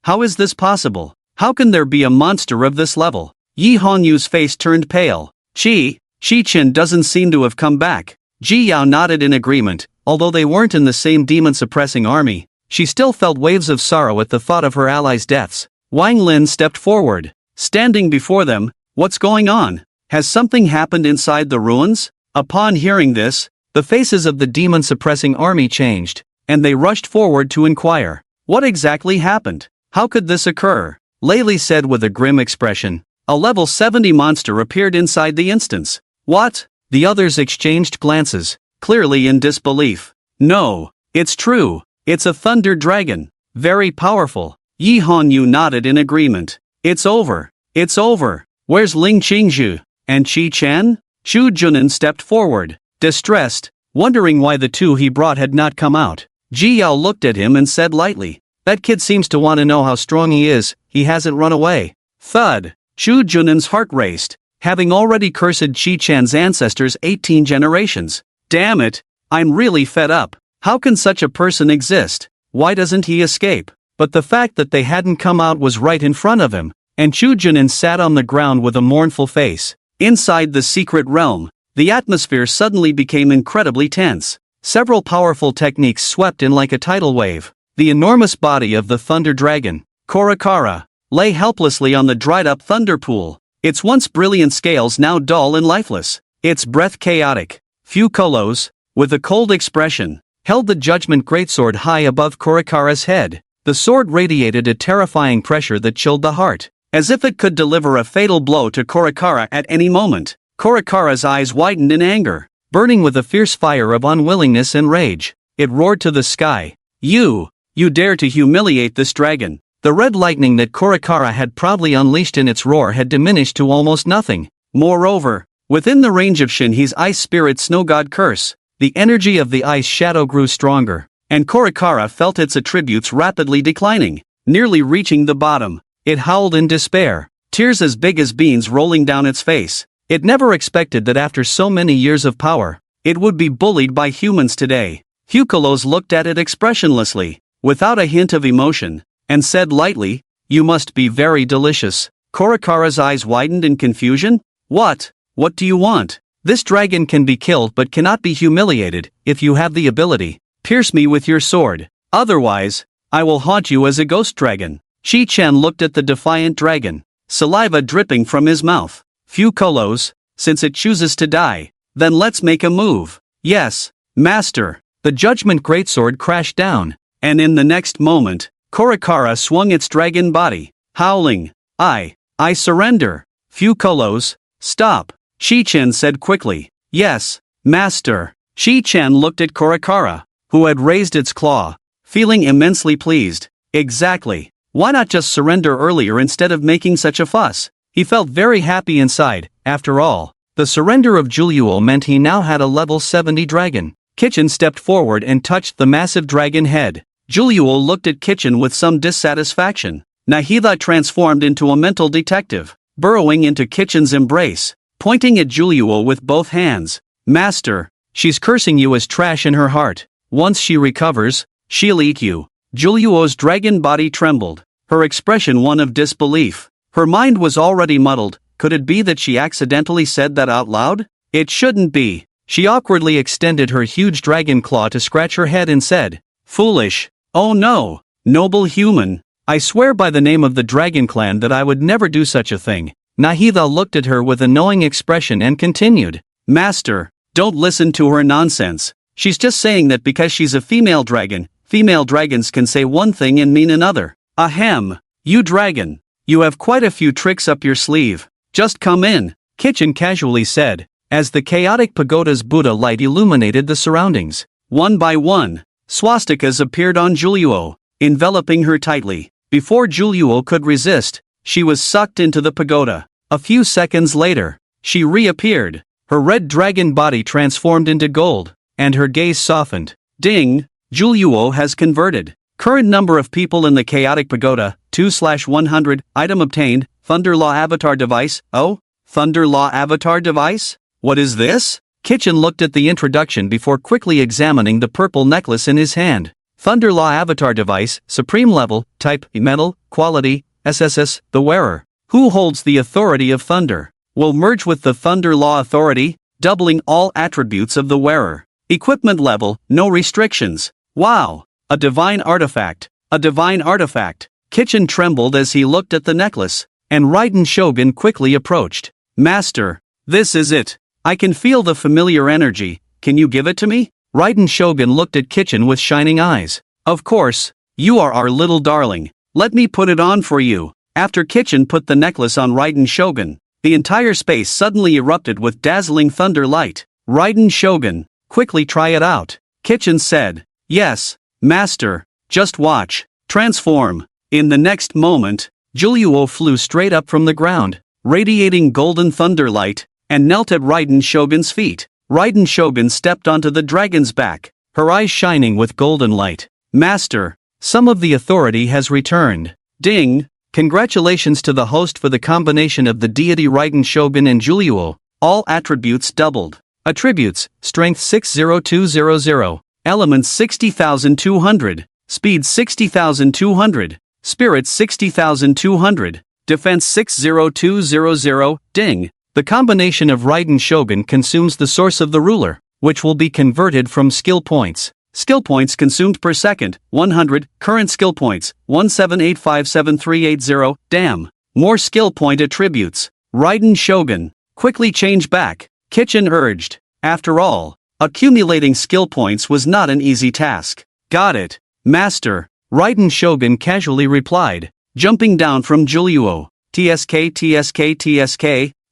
how is this possible? How can there be a monster of this level? Yi Hanyu's face turned pale. Shi-Chen doesn't seem to have come back. Ji Yao nodded in agreement. Although they weren't in the same demon-suppressing army, she still felt waves of sorrow at the thought of her allies' deaths. Wang Lin stepped forward, standing before them. What's going on? Has something happened inside the ruins? Upon hearing this, the faces of the demon-suppressing army changed, and they rushed forward to inquire. What exactly happened? How could this occur? Lei Li said with a grim expression. A level 70 monster appeared inside the instance. What? The others exchanged glances, clearly in disbelief. No, it's true. It's a thunder dragon. Very powerful. Yi Hanyu nodded in agreement. It's over. It's over. Where's Ling Qingzhu? And Qi Chen? Xu Junan stepped forward, distressed, wondering why the two he brought had not come out. Ji Yao looked at him and said lightly, that kid seems to want to know how strong he is. He hasn't run away. Thud. Xu Junan's heart raced, having already cursed Qi Chan's ancestors 18 generations. Damn it, I'm really fed up. How can such a person exist? Why doesn't he escape? But the fact that they hadn't come out was right in front of him, and Xu Junan sat on the ground with a mournful face. Inside the secret realm, the atmosphere suddenly became incredibly tense. Several powerful techniques swept in like a tidal wave. The enormous body of the thunder dragon, Korakara, lay helplessly on the dried-up thunder pool, its once brilliant scales now dull and lifeless, its breath chaotic. Fukolos, with a cold expression, held the judgment greatsword high above Korakara's head. The sword radiated a terrifying pressure that chilled the heart, as if it could deliver a fatal blow to Korakara at any moment. Korakara's eyes widened in anger, burning with a fierce fire of unwillingness and rage. It roared to the sky. You dare to humiliate this dragon. The red lightning that Korakara had proudly unleashed in its roar had diminished to almost nothing. Moreover, within the range of Shinhe's ice spirit snow god curse, the energy of the ice shadow grew stronger, and Korakara felt its attributes rapidly declining, nearly reaching the bottom. It howled in despair, tears as big as beans rolling down its face. It never expected that after so many years of power, it would be bullied by humans today. Fukolos looked at it expressionlessly, without a hint of emotion, and said lightly, you must be very delicious. Korakara's eyes widened in confusion. What do you want? This dragon can be killed but cannot be humiliated. If you have the ability, pierce me with your sword. Otherwise, I will haunt you as a ghost dragon. Qi Chen looked at the defiant dragon, saliva dripping from his mouth. Fukolos, since it chooses to die, then let's make a move. Yes, master. The judgment greatsword crashed down, and in the next moment, Korakara swung its dragon body, howling, I surrender. Fukolos, stop. Qi Chen said quickly. Yes, master. Qi Chen looked at Korakara, who had raised its claw, feeling immensely pleased. Exactly. Why not just surrender earlier instead of making such a fuss? He felt very happy inside. After all, the surrender of Juliuo meant he now had a level 70 dragon. Kitchen stepped forward and touched the massive dragon head. Juliuo looked at Kitchen with some dissatisfaction. Nahida transformed into a mental detective, burrowing into Kitchen's embrace, pointing at Juliuo with both hands. Master, she's cursing you as trash in her heart. Once she recovers, she'll eat you. Juliuo's dragon body trembled, her expression one of disbelief. Her mind was already muddled. Could it be that she accidentally said that out loud? It shouldn't be. She awkwardly extended her huge dragon claw to scratch her head and said, foolish. Oh no, noble human. I swear by the name of the dragon clan that I would never do such a thing. Nahida looked at her with a knowing expression and continued, Master, Don't listen to her nonsense. She's just saying that because she's a female dragons can say one thing and mean another. Ahem. You dragon. You have quite a few tricks up your sleeve. Just come in, Kitchen casually said, as the chaotic pagoda's Buddha light illuminated the surroundings. One by one, swastikas appeared on Julio, enveloping her tightly. Before Julio could resist, she was sucked into the pagoda. A few seconds later, she reappeared. Her red dragon body transformed into gold, and her gaze softened. Ding! Julio has converted. Current number of people in the chaotic pagoda, 2/100. Item obtained, Thunder Law Avatar Device. Oh? Thunder Law Avatar Device? What is this? Kitchen looked at the introduction before quickly examining the purple necklace in his hand. Thunder Law Avatar Device, Supreme Level, Type, Metal, Quality, SSS, the wearer. Who holds the authority of thunder? Will merge with the Thunder Law Authority, doubling all attributes of the wearer. Equipment level, no restrictions. Wow! A divine artifact. A divine artifact. Kitchen trembled as he looked at the necklace, and Raiden Shogun quickly approached. Master, this is it. I can feel the familiar energy. Can you give it to me? Raiden Shogun looked at Kitchen with shining eyes. Of course. You are our little darling. Let me put it on for you. After Kitchen put the necklace on Raiden Shogun, the entire space suddenly erupted with dazzling thunder light. Raiden Shogun, quickly try it out. Kitchen said. Yes, Master. Just watch. Transform. In the next moment, Julio flew straight up from the ground, radiating golden thunder light, and knelt at Raiden Shogun's feet. Raiden Shogun stepped onto the dragon's back, her eyes shining with golden light. Master, some of the authority has returned. Ding! Congratulations to the host for the combination of the deity Raiden Shogun and Julio. All attributes doubled. Attributes, Strength 60200, Elements 60,200, Speed 60,200, Spirit 60,200, Defense 60200, Ding! The combination of Raiden Shogun consumes the source of the ruler, which will be converted from skill points. Skill points consumed per second, 100, current skill points, 178573880, damn. More skill point attributes. Raiden Shogun, quickly change back, Kitchen urged. After all, accumulating skill points was not an easy task. Got it, Master, Raiden Shogun casually replied, jumping down from Julio. TSK,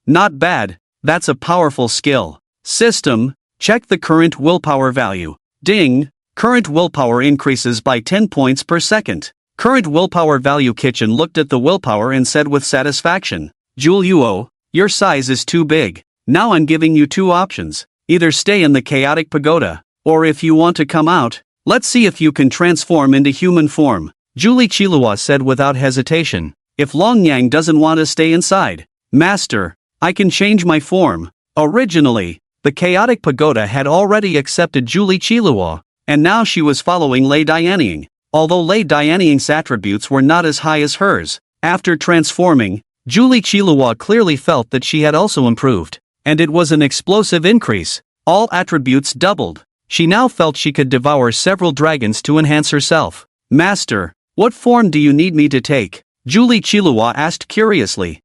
not bad, that's a powerful skill. System, check the current willpower value. Ding! Current willpower increases by 10 points per second. Current willpower value. Kitchen looked at the willpower and said with satisfaction, Julio, your size is too big. Now I'm giving you two options. Either stay in the chaotic pagoda, or if you want to come out, let's see if you can transform into human form. Julie Chilua said without hesitation. If Longyang doesn't want to stay inside, Master, I can change my form. Originally, the chaotic pagoda had already accepted Julie Chilua, and now she was following Lei Dianying. Although Lei Dianying's attributes were not as high as hers, after transforming, Julie Chilua clearly felt that she had also improved, and it was an explosive increase. All attributes doubled. She now felt she could devour several dragons to enhance herself. Master, what form do you need me to take? Julie Chilua asked curiously.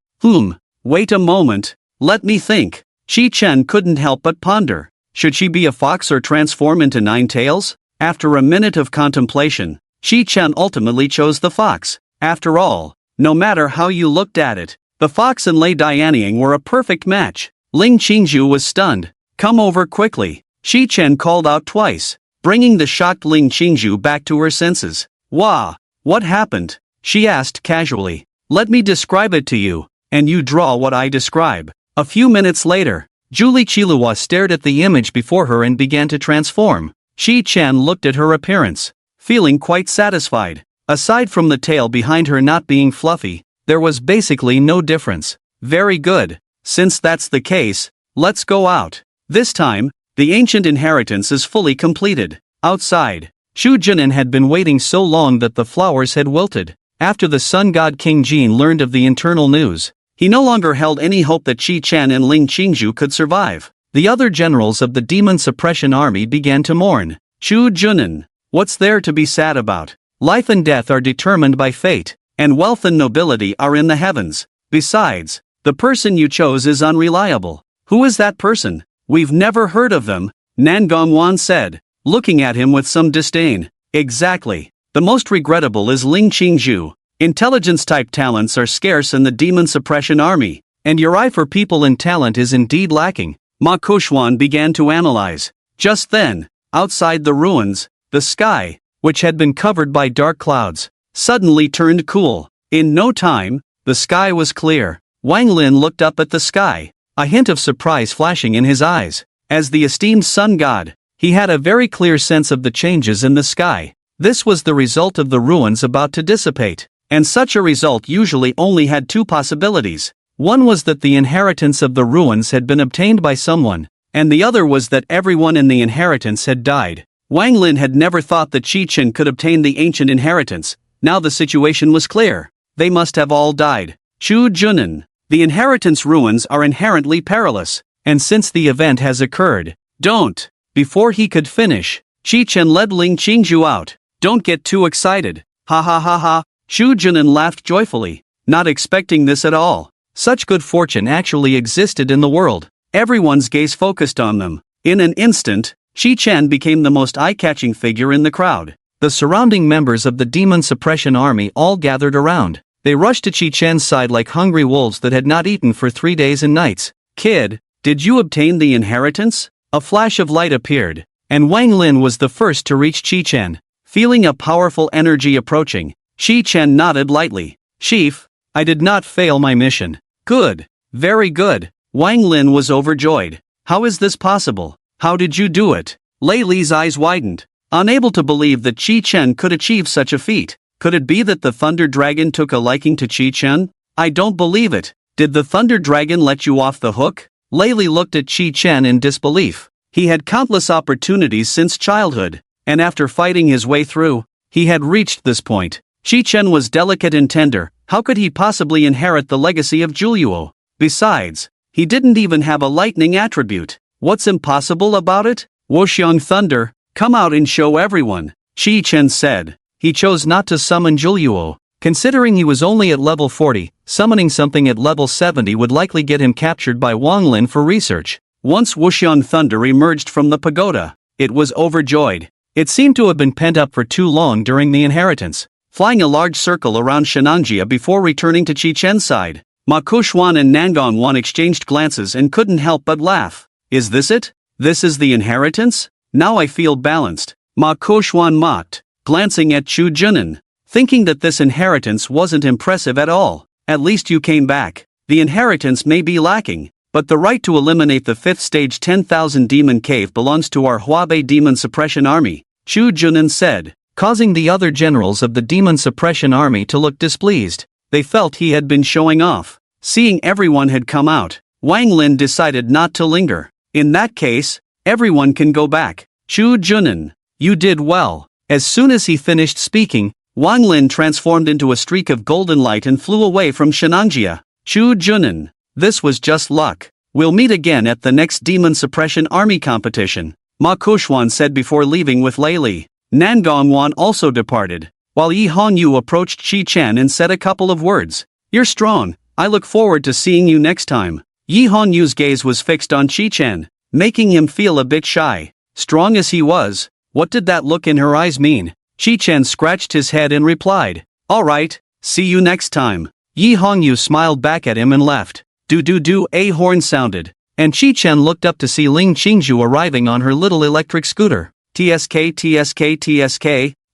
Wait a moment, let me think. Shi Chen couldn't help but ponder. Should she be a fox or transform into nine tails? After a minute of contemplation, Shi Chen ultimately chose the fox. After all, no matter how you looked at it, the fox and Lei Dianying were a perfect match. Ling Qingju was stunned. Come over quickly, Shi Chen called out twice, bringing the shocked Ling Qingju back to her senses. Wah! What happened? She asked casually. Let me describe it to you, and you draw what I describe. A few minutes later, Julie Chilua stared at the image before her and began to transform. Shi Chen looked at her appearance, feeling quite satisfied. Aside from the tail behind her not being fluffy, there was basically no difference. Very good. Since that's the case, let's go out. This time, the ancient inheritance is fully completed. Outside, Shu Junin had been waiting so long that the flowers had wilted. After the sun god King Jin learned of the internal news, he no longer held any hope that Shi Chen and Ling Qingju could survive. The other generals of the demon suppression army began to mourn. Shu Junin, what's there to be sad about? Life and death are determined by fate, and wealth and nobility are in the heavens. Besides, the person you chose is unreliable. Who is that person? We've never heard of them, Nan Gongwan said, looking at him with some disdain. Exactly. The most regrettable is Ling Qingzhu. Intelligence-type talents are scarce in the demon suppression army, and your eye for people and talent is indeed lacking. Ma Kushwan began to analyze. Just then, outside the ruins, the sky, which had been covered by dark clouds, suddenly turned cool. In no time, the sky was clear. Wang Lin looked up at the sky, a hint of surprise flashing in his eyes. As the esteemed sun god, he had a very clear sense of the changes in the sky. This was the result of the ruins about to dissipate, and such a result usually only had two possibilities. One was that the inheritance of the ruins had been obtained by someone, and the other was that everyone in the inheritance had died. Wang Lin had never thought that Qi Chen could obtain the ancient inheritance. Now the situation was clear. They must have all died. Chu Junan. The inheritance ruins are inherently perilous, and since the event has occurred, don't. Before he could finish, Qi Chen led Ling Qingzhu out. Don't get too excited. Ha ha ha ha. Chu Junan laughed joyfully, not expecting this at all. Such good fortune actually existed in the world. Everyone's gaze focused on them. In an instant, Qi Chen became the most eye-catching figure in the crowd. The surrounding members of the demon suppression army all gathered around. They rushed to Qi Chen's side like hungry wolves that had not eaten for 3 days and nights. Kid, did you obtain the inheritance? A flash of light appeared, and Wang Lin was the first to reach Qi Chen. Feeling a powerful energy approaching, Qi Chen nodded lightly. Chief, I did not fail my mission. Good. Very good. Wang Lin was overjoyed. How is this possible? How did you do it? Lei Li's eyes widened, unable to believe that Qi Chen could achieve such a feat. Could it be that the Thunder Dragon took a liking to Qi Chen? I don't believe it. Did the Thunder Dragon let you off the hook? Lei Li looked at Qi Chen in disbelief. He had countless opportunities since childhood, and after fighting his way through, he had reached this point. Qi Chen was delicate and tender. How could he possibly inherit the legacy of Juliuo? Besides, he didn't even have a lightning attribute. What's impossible about it? Wuxiang Thunder, come out and show everyone, Qi Chen said. He chose not to summon Juliuo. Considering he was only at level 40, summoning something at level 70 would likely get him captured by Wang Lin for research. Once Wuxiang Thunder emerged from the pagoda, it was overjoyed. It seemed to have been pent up for too long during the inheritance, flying a large circle around Shenanjia before returning to Qi Chen's side. Ma Kushwan and Nangongwan exchanged glances and couldn't help but laugh. Is this it? This is the inheritance? Now I feel balanced, Ma Kushwan mocked, glancing at Chu Junan, thinking that this inheritance wasn't impressive at all. At least you came back. The inheritance may be lacking, but the right to eliminate the 5th stage 10,000 demon cave belongs to our Huabei demon suppression army, Chu Junan said, causing the other generals of the demon suppression army to look displeased. They felt he had been showing off. Seeing everyone had come out, Wang Lin decided not to linger. In that case, everyone can go back. Chu Junan, you did well. As soon as he finished speaking, Wang Lin transformed into a streak of golden light and flew away from Shenanjia. Chu Junan, this was just luck. We'll meet again at the next Demon Suppression Army competition, Ma Kushwan said before leaving with Lei Li. Nangongwan also departed, while Yi Hongyu approached Qi Chen and said a couple of words. You're strong. I look forward to seeing you next time. Yi Hongyu's gaze was fixed on Qi Chen, making him feel a bit shy. Strong as he was, what did that look in her eyes mean? Qi Chen scratched his head and replied, all right, see you next time. Yi Hongyu smiled back at him and left. Do, a horn sounded, and Qi Chen looked up to see Ling Qingzhu arriving on her little electric scooter. TSK,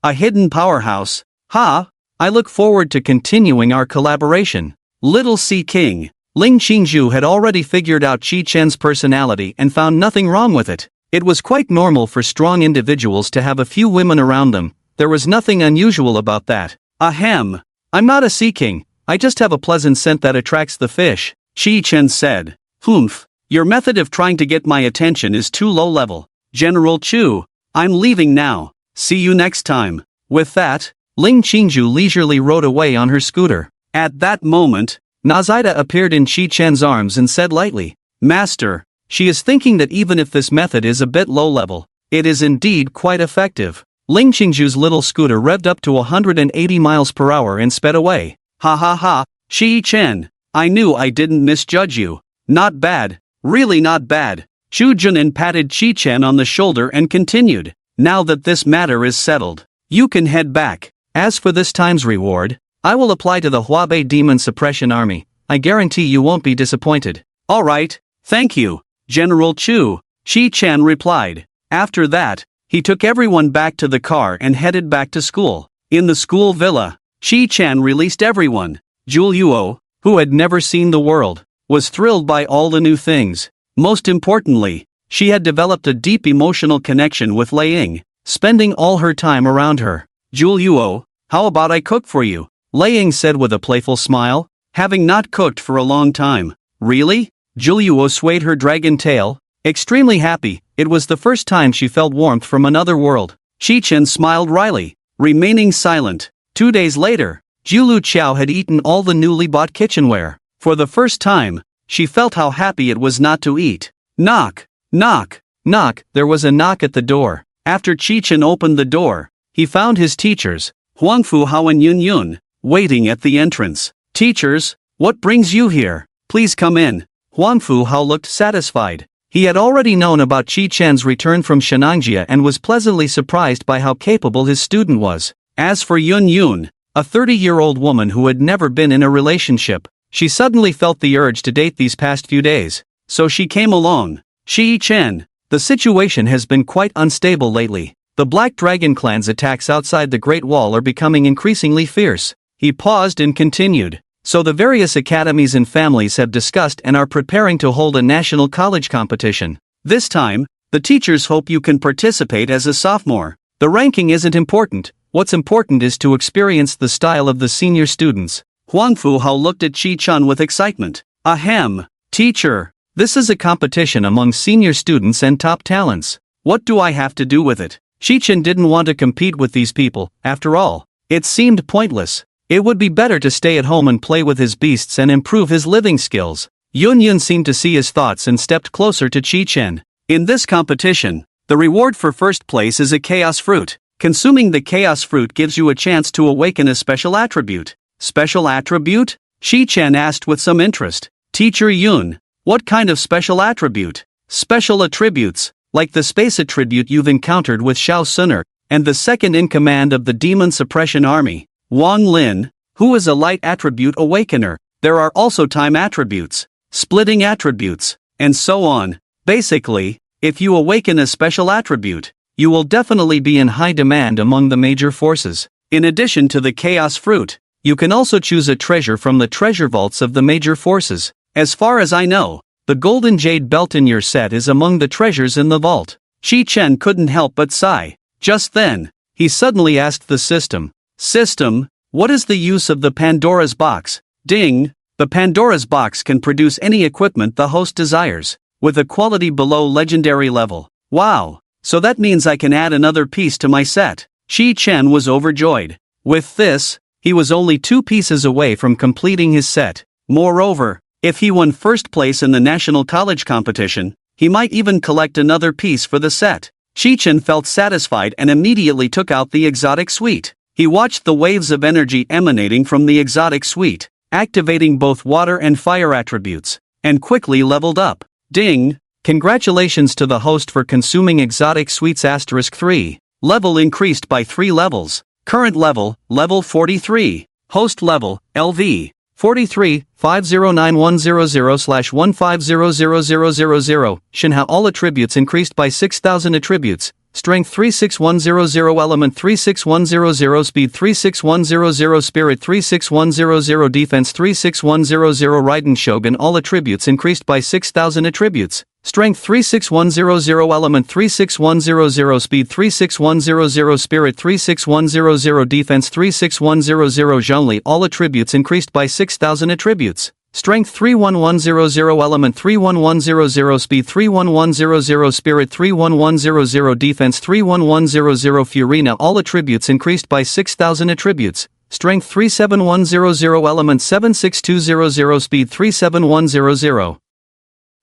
a hidden powerhouse. Ha! I look forward to continuing our collaboration. Little Sea King. Ling Qingzhu had already figured out Qi Chen's personality and found nothing wrong with it. It was quite normal for strong individuals to have a few women around them. There was nothing unusual about that. Ahem. I'm not a sea king, I just have a pleasant scent that attracts the fish, Qi Chen said. Humph. Your method of trying to get my attention is too low level. General Chu, I'm leaving now. See you next time. With that, Ling Qingzhu leisurely rode away on her scooter. At that moment, Nazida appeared in Qi Chen's arms and said lightly, Master, she is thinking that even if this method is a bit low level, it is indeed quite effective. Ling Qingzhu's little scooter revved up to 180 miles per hour and sped away. Ha ha ha, Qi Chen, I knew I didn't misjudge you. Not bad, really not bad. Chu Junin patted Chi-Chen on the shoulder and continued. Now that this matter is settled, you can head back. As for this time's reward, I will apply to the Huabei Demon Suppression Army. I guarantee you won't be disappointed. Alright, thank you, General Chu, Chi-Chen replied. After that, he took everyone back to the car and headed back to school. In the school villa, Chi-Chen released everyone. Juliuo, who had never seen the world, was thrilled by all the new things. Most importantly, she had developed a deep emotional connection with Lei Ying, spending all her time around her. Juliuo, how about I cook for you? Lei Ying said with a playful smile, having not cooked for a long time. Really? Juliuo swayed her dragon tail, extremely happy. It was the first time she felt warmth from another world. Chi-Chen smiled wryly, remaining silent. 2 days later, Julu Qiao had eaten all the newly bought kitchenware. For the first time, she felt how happy it was not to eat. Knock, knock, knock. There was a knock at the door. After Chi-Chen opened the door, he found his teachers, Huangfu Hao and Yun Yun, waiting at the entrance. Teachers, what brings you here? Please come in. Huangfu Hao looked satisfied. He had already known about Chi-Chen's return from Shenangjia and was pleasantly surprised by how capable his student was. As for Yun Yun, a 30-year-old woman who had never been in a relationship, she suddenly felt the urge to date these past few days. So she came along. Chi-Chen, the situation has been quite unstable lately. The Black Dragon clan's attacks outside the Great Wall are becoming increasingly fierce. He paused and continued. So the various academies and families have discussed and are preparing to hold a national college competition. This time, the teachers hope you can participate as a sophomore. The ranking isn't important. What's important is to experience the style of the senior students. Huangfu Hao looked at Chi-Chen with excitement. Ahem, teacher, this is a competition among senior students and top talents. What do I have to do with it? Chi-Chen didn't want to compete with these people, after all. It seemed pointless. It would be better to stay at home and play with his beasts and improve his living skills. Yun Yun seemed to see his thoughts and stepped closer to Chi-Chen. In this competition, the reward for first place is a chaos fruit. Consuming the chaos fruit gives you a chance to awaken a special attribute. Special attribute? Chi-Chen asked with some interest. Teacher Yun, what kind of special attribute? Special attributes, like the space attribute you've encountered with Xiao Suner, and the second in command of the Demon Suppression Army, Wang Lin, who is a light attribute awakener. There are also time attributes, splitting attributes, and so on. Basically, if you awaken a special attribute, you will definitely be in high demand among the major forces. In addition to the chaos fruit, you can also choose a treasure from the treasure vaults of the major forces. As far as I know, the golden jade belt in your set is among the treasures in the vault. Chi-Chen couldn't help but sigh. Just then, he suddenly asked the system. System, what is the use of the Pandora's box? Ding! The Pandora's box can produce any equipment the host desires, with a quality below legendary level. Wow! So that means I can add another piece to my set. Chi-Chen was overjoyed. With this, he was only 2 pieces away from completing his set. Moreover, if he won first place in the national college competition, he might even collect another piece for the set. Chi-Chen felt satisfied and immediately took out the exotic suite. He watched the waves of energy emanating from the exotic suite, activating both water and fire attributes, and quickly leveled up. Ding! Congratulations to the host for consuming exotic suites *3. Level increased by 3 levels. Current level, level 43. Host level, LV. 43, 509100/1500000. Shinha all attributes increased by 6,000 attributes. Strength 36100, Element 36100, Speed 36100, Spirit 36100, Defense 36100, Raiden Shogun. All attributes increased by 6,000 attributes. Strength 36100, Element 36100, Speed 36100, Spirit 36100, Defense 36100, Zhongli. All attributes increased by 6,000 attributes. Strength 31100, Element 31100, Speed 31100, Spirit 31100, Defense 31100, Furina. All attributes increased by 6,000 attributes. Strength 37100, Element 76200, Speed 37100.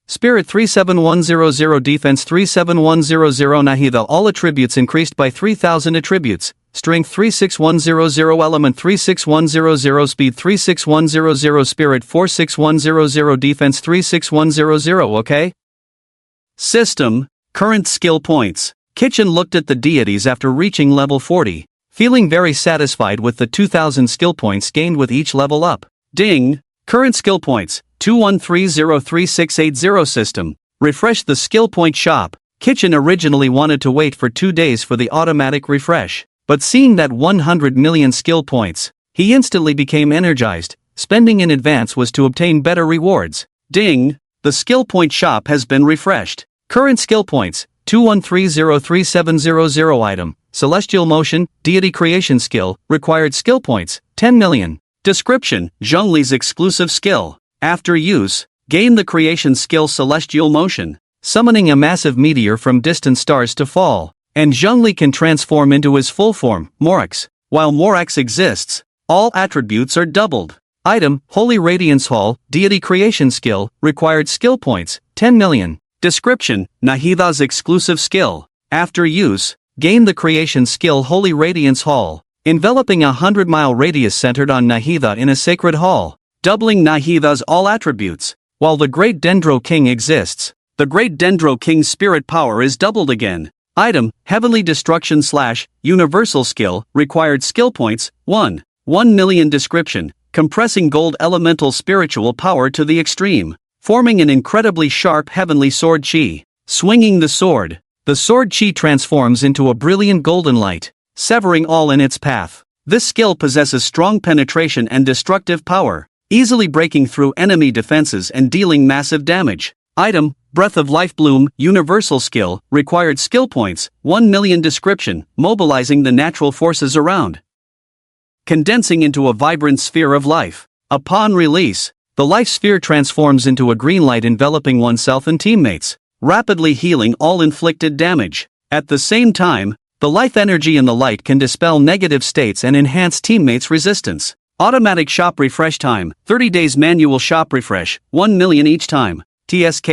Spirit 37100, Defense 37100, Nahida. All attributes increased by 3,000 attributes. Strength 36100, Element 36100, Speed 36100, Spirit 46100, Defense 36100. Okay? System, current skill points. Kitchen looked at the deities after reaching level 40, feeling very satisfied with the 2000 skill points gained with each level up. Ding! Current skill points, 2130368 system. Refresh the skill point shop. Kitchen originally wanted to wait for 2 days for the automatic refresh, but seeing that 100 million skill points, he instantly became energized. Spending in advance was to obtain better rewards. Ding! The skill point shop has been refreshed. Current skill points, 2130370 item, Celestial Motion, Deity Creation Skill, required skill points, 10 million. Description, Zhongli's exclusive skill. After use, gain the creation skill Celestial Motion, summoning a massive meteor from distant stars to fall, and Zhongli can transform into his full form, Morax. While Morax exists, all attributes are doubled. Item, Holy Radiance Hall, Deity Creation Skill, required skill points, 10 million. Description, Nahidha's exclusive skill. After use, gain the creation skill Holy Radiance Hall, enveloping a 100-mile radius centered on Nahidha in a sacred hall, doubling Nahidha's all attributes. While the Great Dendro King exists, the Great Dendro King's spirit power is doubled again. Item, Heavenly Destruction / Universal Skill, required skill points, 1 million. Description, compressing gold elemental spiritual power to the extreme, forming an incredibly sharp heavenly sword chi. Swinging the sword chi transforms into a brilliant golden light, severing all in its path. This skill possesses strong penetration and destructive power, easily breaking through enemy defenses and dealing massive damage. Item, Breath of Life Bloom, Universal Skill, required skill points, 1 million. Description, mobilizing the natural forces around, condensing into a vibrant sphere of life. Upon release, the life sphere transforms into a green light enveloping oneself and teammates, rapidly healing all inflicted damage. At the same time, the life energy in the light can dispel negative states and enhance teammates' resistance. Automatic shop refresh time, 30 days. Manual shop refresh, 1 million each time. TSK.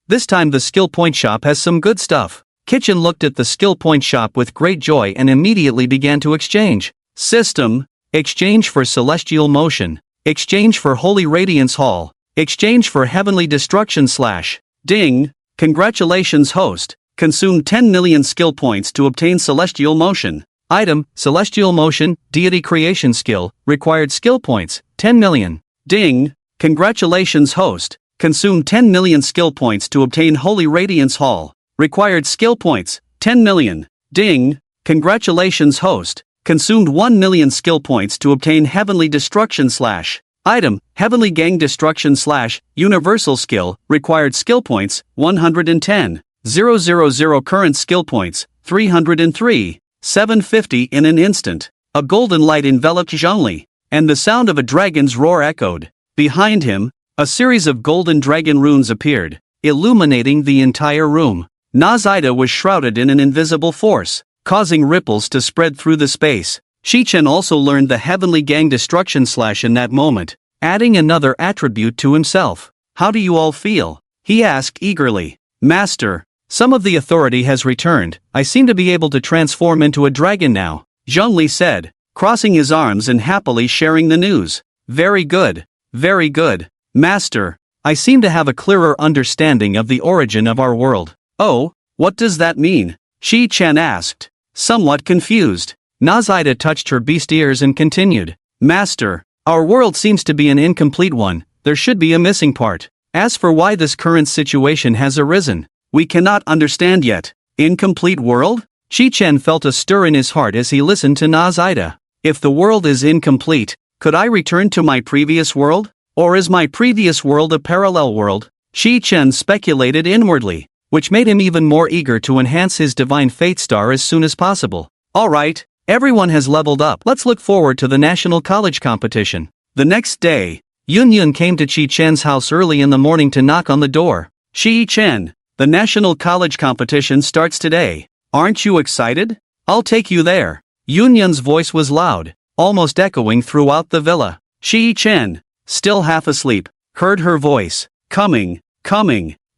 This time the skill point shop has some good stuff. Kitchen looked at the skill point shop with great joy and immediately began to exchange. System, exchange for Celestial Motion, exchange for Holy Radiance Hall, exchange for Heavenly Destruction / Ding! Congratulations host, consume 10 million skill points to obtain Celestial Motion. Item, Celestial Motion, Deity Creation Skill, required skill points, 10 million. Ding! Congratulations host, consume 10 million skill points to obtain Holy Radiance Hall, required skill points, 10 million. Ding! Congratulations host, consumed 1 million skill points to obtain Heavenly Destruction / Item, Heavenly Gang Destruction / Universal Skill, required skill points, 110. 000 current skill points, 303. 750 in an instant. A golden light enveloped Zhongli, and the sound of a dragon's roar echoed. Behind him, a series of golden dragon runes appeared, illuminating the entire room. Nazida was shrouded in an invisible force, causing ripples to spread through the space. Shichen also learned the Heavenly Gang Destruction / in that moment, adding another attribute to himself. How do you all feel? He asked eagerly. Master, some of the authority has returned. I seem to be able to transform into a dragon now, Zhongli said, crossing his arms and happily sharing the news. Very good. Very good. Master, I seem to have a clearer understanding of the origin of our world. Oh, what does that mean? Shi Chen asked, somewhat confused. Nazida touched her beast ears and continued. Master, our world seems to be an incomplete one. There should be a missing part. As for why this current situation has arisen, we cannot understand yet. Incomplete world? Shi Chen felt a stir in his heart as he listened to Nazida. If the world is incomplete, could I return to my previous world? Or is my previous world a parallel world? Shi Chen speculated inwardly, which made him even more eager to enhance his divine fate star as soon as possible. Alright, everyone has leveled up. Let's look forward to the national college competition. The next day, Yun came to Shi Chen's house early in the morning to knock on the door. Shi Chen, the national college competition starts today. Aren't you excited? I'll take you there. Yun's voice was loud, almost echoing throughout the villa. Shi Chen, still half asleep, heard her voice. Coming.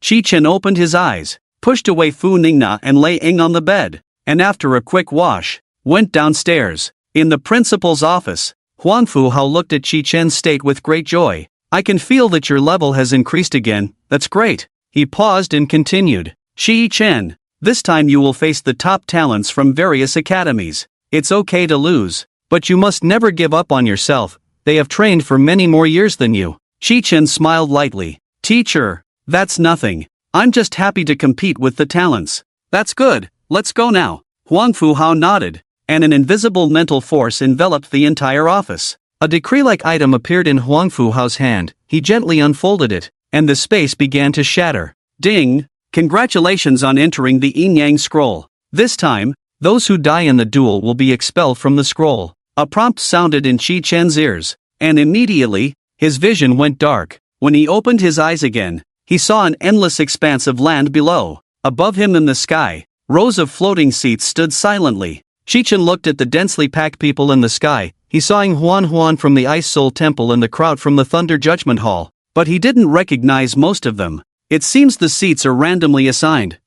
Shi Chen opened his eyes, pushed away Fu Ningna and Lei Ing on the bed, and after a quick wash, went downstairs. In the principal's office, Huan Fu Hao looked at Shi Chen's state with great joy. I can feel that your level has increased again. That's great. He paused and continued. Shi Chen, this time you will face the top talents from various academies. It's okay to lose, but you must never give up on yourself. They have trained for many more years than you. Shi Chen smiled lightly. Teacher, that's nothing. I'm just happy to compete with the talents. That's good, let's go now. Huang Fuhao nodded, and an invisible mental force enveloped the entire office. A decree-like item appeared in Huang Fuhao's hand. He gently unfolded it, and the space began to shatter. Ding! Congratulations on entering the Yin Yang scroll. This time, those who die in the duel will be expelled from the scroll. A prompt sounded in Shi Chen's ears, and immediately, his vision went dark. When he opened his eyes again, he saw an endless expanse of land below. Above him in the sky, rows of floating seats stood silently. Shi Chen looked at the densely packed people in the sky. He saw Huan from the Ice Soul Temple and the crowd from the Thunder Judgment Hall, but he didn't recognize most of them. It seems the seats are randomly assigned.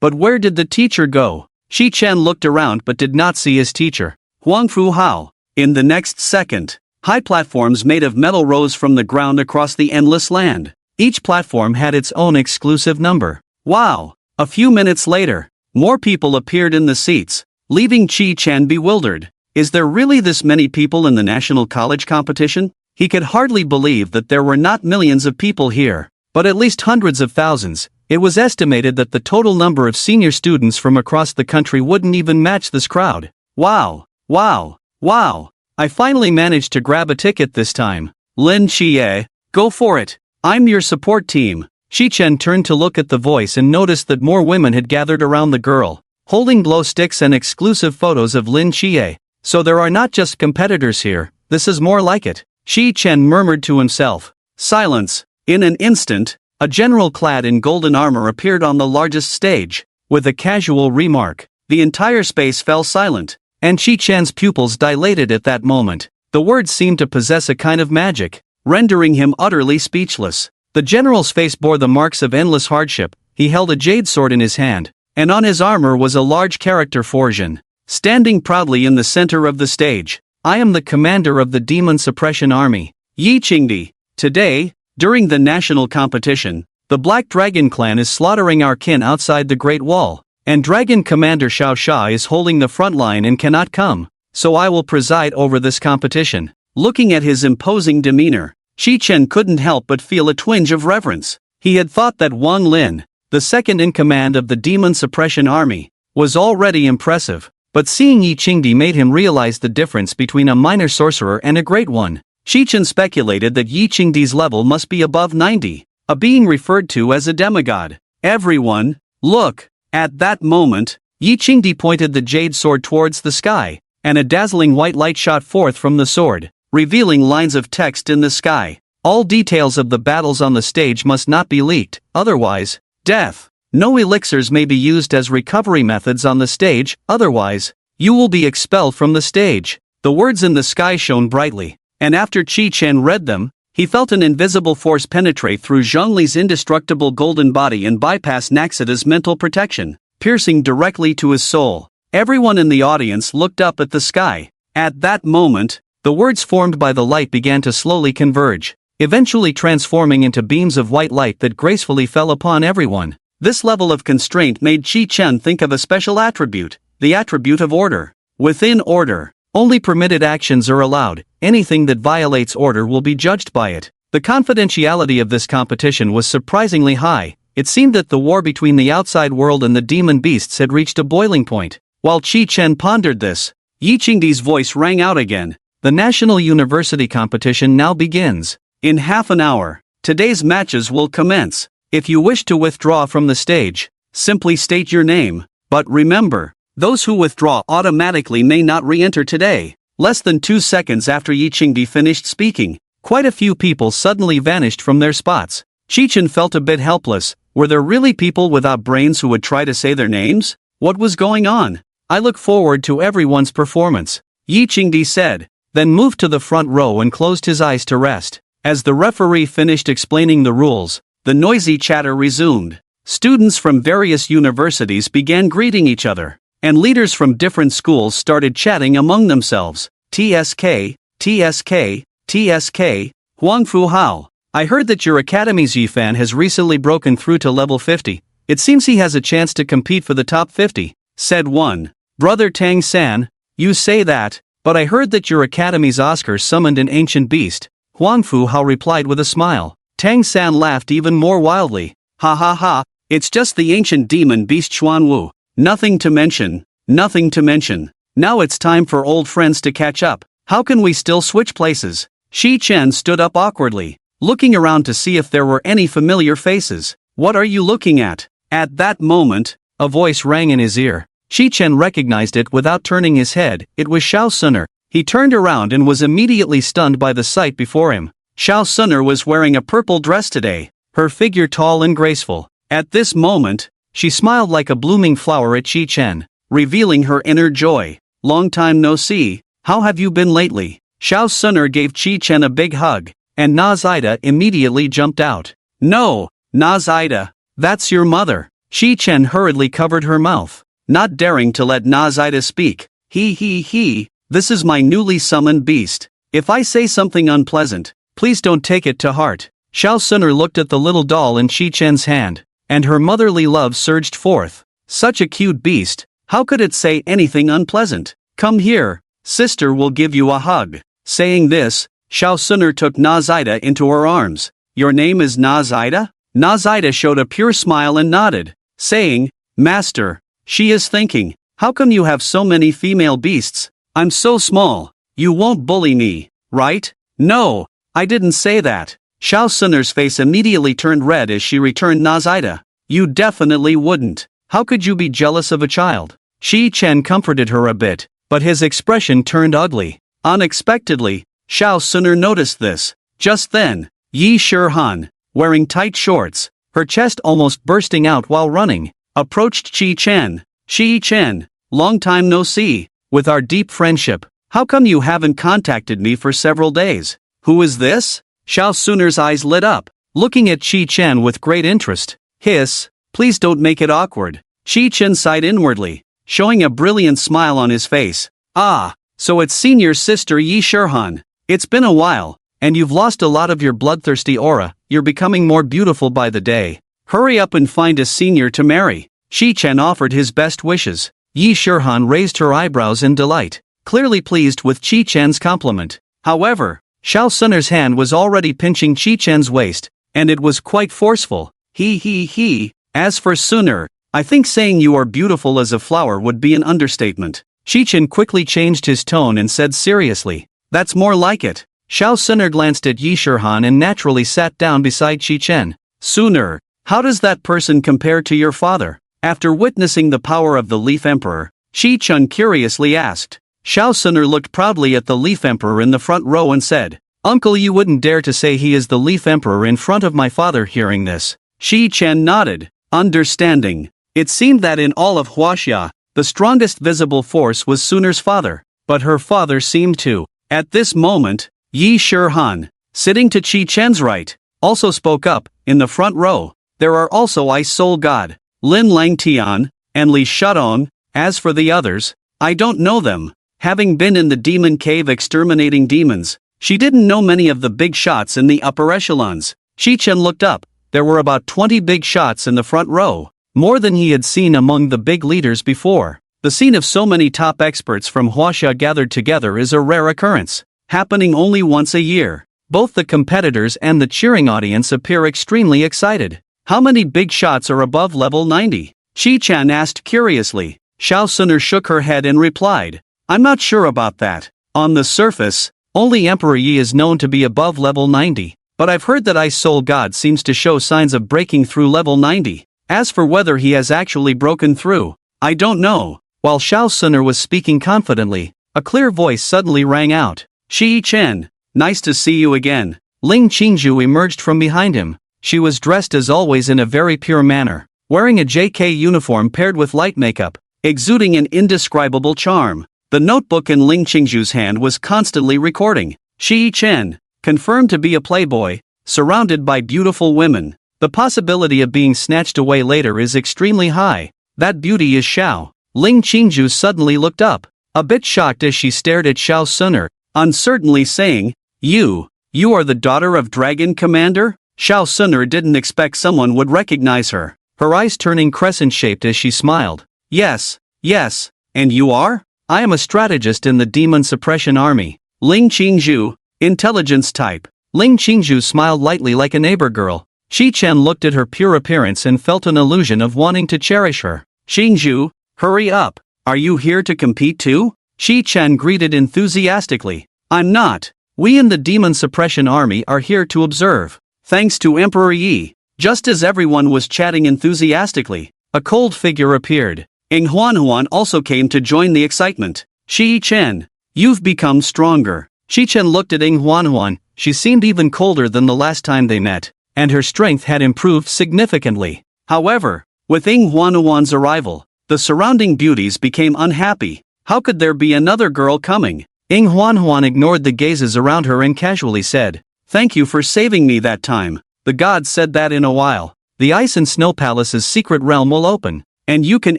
But where did the teacher go? Shi Chen looked around but did not see his teacher, Huang Fuhao. In the next second, high platforms made of metal rose from the ground across the endless land. Each platform had its own exclusive number. Wow! A few minutes later, more people appeared in the seats, leaving Shi Chen bewildered. Is there really this many people in the national college competition? He could hardly believe that there were not millions of people here, but at least hundreds of thousands. It was estimated that the total number of senior students from across the country wouldn't even match this crowd. Wow! Wow! Wow! I finally managed to grab a ticket this time. Lin Xie, go for it. I'm your support team. Shi Chen turned to look at the voice and noticed that more women had gathered around the girl, holding glow sticks and exclusive photos of Lin Xie. So there are not just competitors here, this is more like it. Shi Chen murmured to himself. Silence. In an instant, a general clad in golden armor appeared on the largest stage. With a casual remark, the entire space fell silent, and Shi Chen's pupils dilated at that moment. The words seemed to possess a kind of magic, rendering him utterly speechless. The general's face bore the marks of endless hardship. He held a jade sword in his hand, and on his armor was a large character Fortune. Standing proudly in the center of the stage, I am the commander of the Demon Suppression Army, Yi Qingdi. Today, during the national competition, the Black Dragon clan is slaughtering our kin outside the Great Wall, and Dragon Commander Xiao Sha is holding the front line and cannot come, so I will preside over this competition. Looking at his imposing demeanor, Shi Chen couldn't help but feel a twinge of reverence. He had thought that Wang Lin, the second in command of the Demon Suppression Army, was already impressive. But seeing Yi Qingdi made him realize the difference between a minor sorcerer and a great one. Shi Chen speculated that Yi Qingdi's level must be above 90, a being referred to as a demigod. Everyone, look! At that moment, Yi Qingdi pointed the jade sword towards the sky, and a dazzling white light shot forth from the sword, revealing lines of text in the sky. All details of the battles on the stage must not be leaked, otherwise, death. No elixirs may be used as recovery methods on the stage, otherwise, you will be expelled from the stage. The words in the sky shone brightly, and after Shi Chen read them, he felt an invisible force penetrate through Zhongli's indestructible golden body and bypass Naxita's mental protection, piercing directly to his soul. Everyone in the audience looked up at the sky. At that moment, the words formed by the light began to slowly converge, eventually transforming into beams of white light that gracefully fell upon everyone. This level of constraint made Shi Chen think of a special attribute, the attribute of order. Within order, only permitted actions are allowed. Anything that violates order will be judged by it. The confidentiality of this competition was surprisingly high. It seemed that the war between the outside world and the demon beasts had reached a boiling point. While Shi Chen pondered this, Yi Qingdi's voice rang out again. The National University competition now begins. In half an hour, today's matches will commence. If you wish to withdraw from the stage, simply state your name, but remember, those who withdraw automatically may not re-enter today. Less than 2 seconds after Yi Qingdi finished speaking, quite a few people suddenly vanished from their spots. Shi Chen felt a bit helpless. Were there really people without brains who would try to say their names? What was going on? I look forward to everyone's performance, Yi Qingdi said, then moved to the front row and closed his eyes to rest. As the referee finished explaining the rules, the noisy chatter resumed. Students from various universities began greeting each other, and leaders from different schools started chatting among themselves. TSK, TSK, TSK, Huang Fuhao, I heard that your Academy's Yi-fan has recently broken through to level 50. It seems he has a chance to compete for the top 50, said one. Brother Tang-san, you say that, but I heard that your Academy's Oscar summoned an ancient beast. Huang Fu Hao replied with a smile. Tang-san laughed even more wildly. Ha ha ha, it's just the ancient demon beast Xuan Wu. Nothing to mention, nothing to mention. Now it's time for old friends to catch up. How can we still switch places? Shi Chen stood up awkwardly, looking around to see if there were any familiar faces. What are you looking at? At that moment, a voice rang in his ear. Shi Chen recognized it without turning his head. It was Xiao Suner. He turned around and was immediately stunned by the sight before him. Xiao Suner was wearing a purple dress today, her figure tall and graceful. At this moment, she smiled like a blooming flower at Shi Chen, revealing her inner joy. Long time no see, how have you been lately? Xiao Suner gave Shi Chen a big hug, and Na Zida immediately jumped out. No, Na Zida, that's your mother. Shi Chen hurriedly covered her mouth, not daring to let Na Zida speak. He, this is my newly summoned beast. If I say something unpleasant, please don't take it to heart. Xiao Suner looked at the little doll in Shi Chen's hand, and her motherly love surged forth. Such a cute beast, how could it say anything unpleasant? Come here, sister will give you a hug. Saying this, Xiao Suner took Na Zida into her arms. Your name is Na Zida? Na Zida showed a pure smile and nodded, saying, Master, she is thinking, how come you have so many female beasts? I'm so small, you won't bully me, right? No, I didn't say that. Xiao Suner's face immediately turned red as she returned Na Zida. You definitely wouldn't. How could you be jealous of a child? Shi Chen comforted her a bit, but his expression turned ugly. Unexpectedly, Xiao Suner noticed this. Just then, Yi Shihan, wearing tight shorts, her chest almost bursting out while running, approached Shi Chen. Shi Chen, long time no see. With our deep friendship, how come you haven't contacted me for several days? Who is this? Xiao Suner's eyes lit up, looking at Shi Chen with great interest. Hiss, please don't make it awkward. Shi Chen sighed inwardly, showing a brilliant smile on his face. Ah, so it's senior sister Yi Shihan. It's been a while, and you've lost a lot of your bloodthirsty aura. You're becoming more beautiful by the day. Hurry up and find a senior to marry. Shi Chen offered his best wishes. Yi Shihan raised her eyebrows in delight, clearly pleased with Shi Chen's compliment. However, Xiao Suner's hand was already pinching Shi Chen's waist, and it was quite forceful. He. As for Suner, I think saying you are beautiful as a flower would be an understatement. Shi Chen quickly changed his tone and said seriously, that's more like it. Xiao Suner glanced at Yi Shihan and naturally sat down beside Shi Chen. Suner, how does that person compare to your father? After witnessing the power of the Leaf Emperor, Shi Chen curiously asked. Xiao Suner looked proudly at the Leaf Emperor in the front row and said, Uncle, you wouldn't dare to say he is the Leaf Emperor in front of my father. Hearing this, Shi Chen nodded, understanding. It seemed that in all of Huaxia, the strongest visible force was Suner's father, but her father seemed to. At this moment, Yi Shihan, sitting to Shi Chen's right, also spoke up. In the front row, there are also Ice Soul God, Lin Langtian, and Li Shadong. As for the others, I don't know them. Having been in the demon cave exterminating demons, she didn't know many of the big shots in the upper echelons. Shi Chen looked up. There were about 20 big shots in the front row, more than he had seen among the big leaders before. The scene of so many top experts from Huaxia gathered together is a rare occurrence, happening only once a year. Both the competitors and the cheering audience appear extremely excited. How many big shots are above level 90? Shi Chen asked curiously. Xiao Suner shook her head and replied, I'm not sure about that. On the surface, only Emperor Yi is known to be above level 90, but I've heard that Ice Soul God seems to show signs of breaking through level 90. As for whether he has actually broken through, I don't know. While Xiao Suner was speaking confidently, a clear voice suddenly rang out. Shi Chen, nice to see you again. Ling Qingzhu emerged from behind him. She was dressed as always in a very pure manner, wearing a JK uniform paired with light makeup, exuding an indescribable charm. The notebook in Ling Qingzhu's hand was constantly recording. Shi Chen, confirmed to be a playboy, surrounded by beautiful women. The possibility of being snatched away later is extremely high. That beauty is Xiao. Ling Qingzhu suddenly looked up, a bit shocked as she stared at Xiao Suner, uncertainly saying, You, You are the daughter of Dragon Commander? Xiao Suner didn't expect someone would recognize her, her eyes turning crescent-shaped as she smiled. Yes, yes, and you are? I am a strategist in the Demon Suppression Army. Ling Qingzhu, intelligence type. Ling Qingzhu smiled lightly like a neighbor girl. Shi Chen looked at her pure appearance and felt an illusion of wanting to cherish her. Qingzhu, hurry up. Are you here to compete too? Shi Chen greeted enthusiastically. I'm not. We in the Demon Suppression Army are here to observe. Thanks to Emperor Yi. Just as everyone was chatting enthusiastically, a cold figure appeared. Ing Huanhuan also came to join the excitement. Shi Chen, you've become stronger. Shi Chen looked at Ing Huanhuan. She seemed even colder than the last time they met, and her strength had improved significantly. However, with Ing Huanhuan's arrival, the surrounding beauties became unhappy. How could there be another girl coming? Ing Huanhuan ignored the gazes around her and casually said, "Thank you for saving me that time. The gods said that in a while, the Ice and Snow Palace's secret realm will open, and you can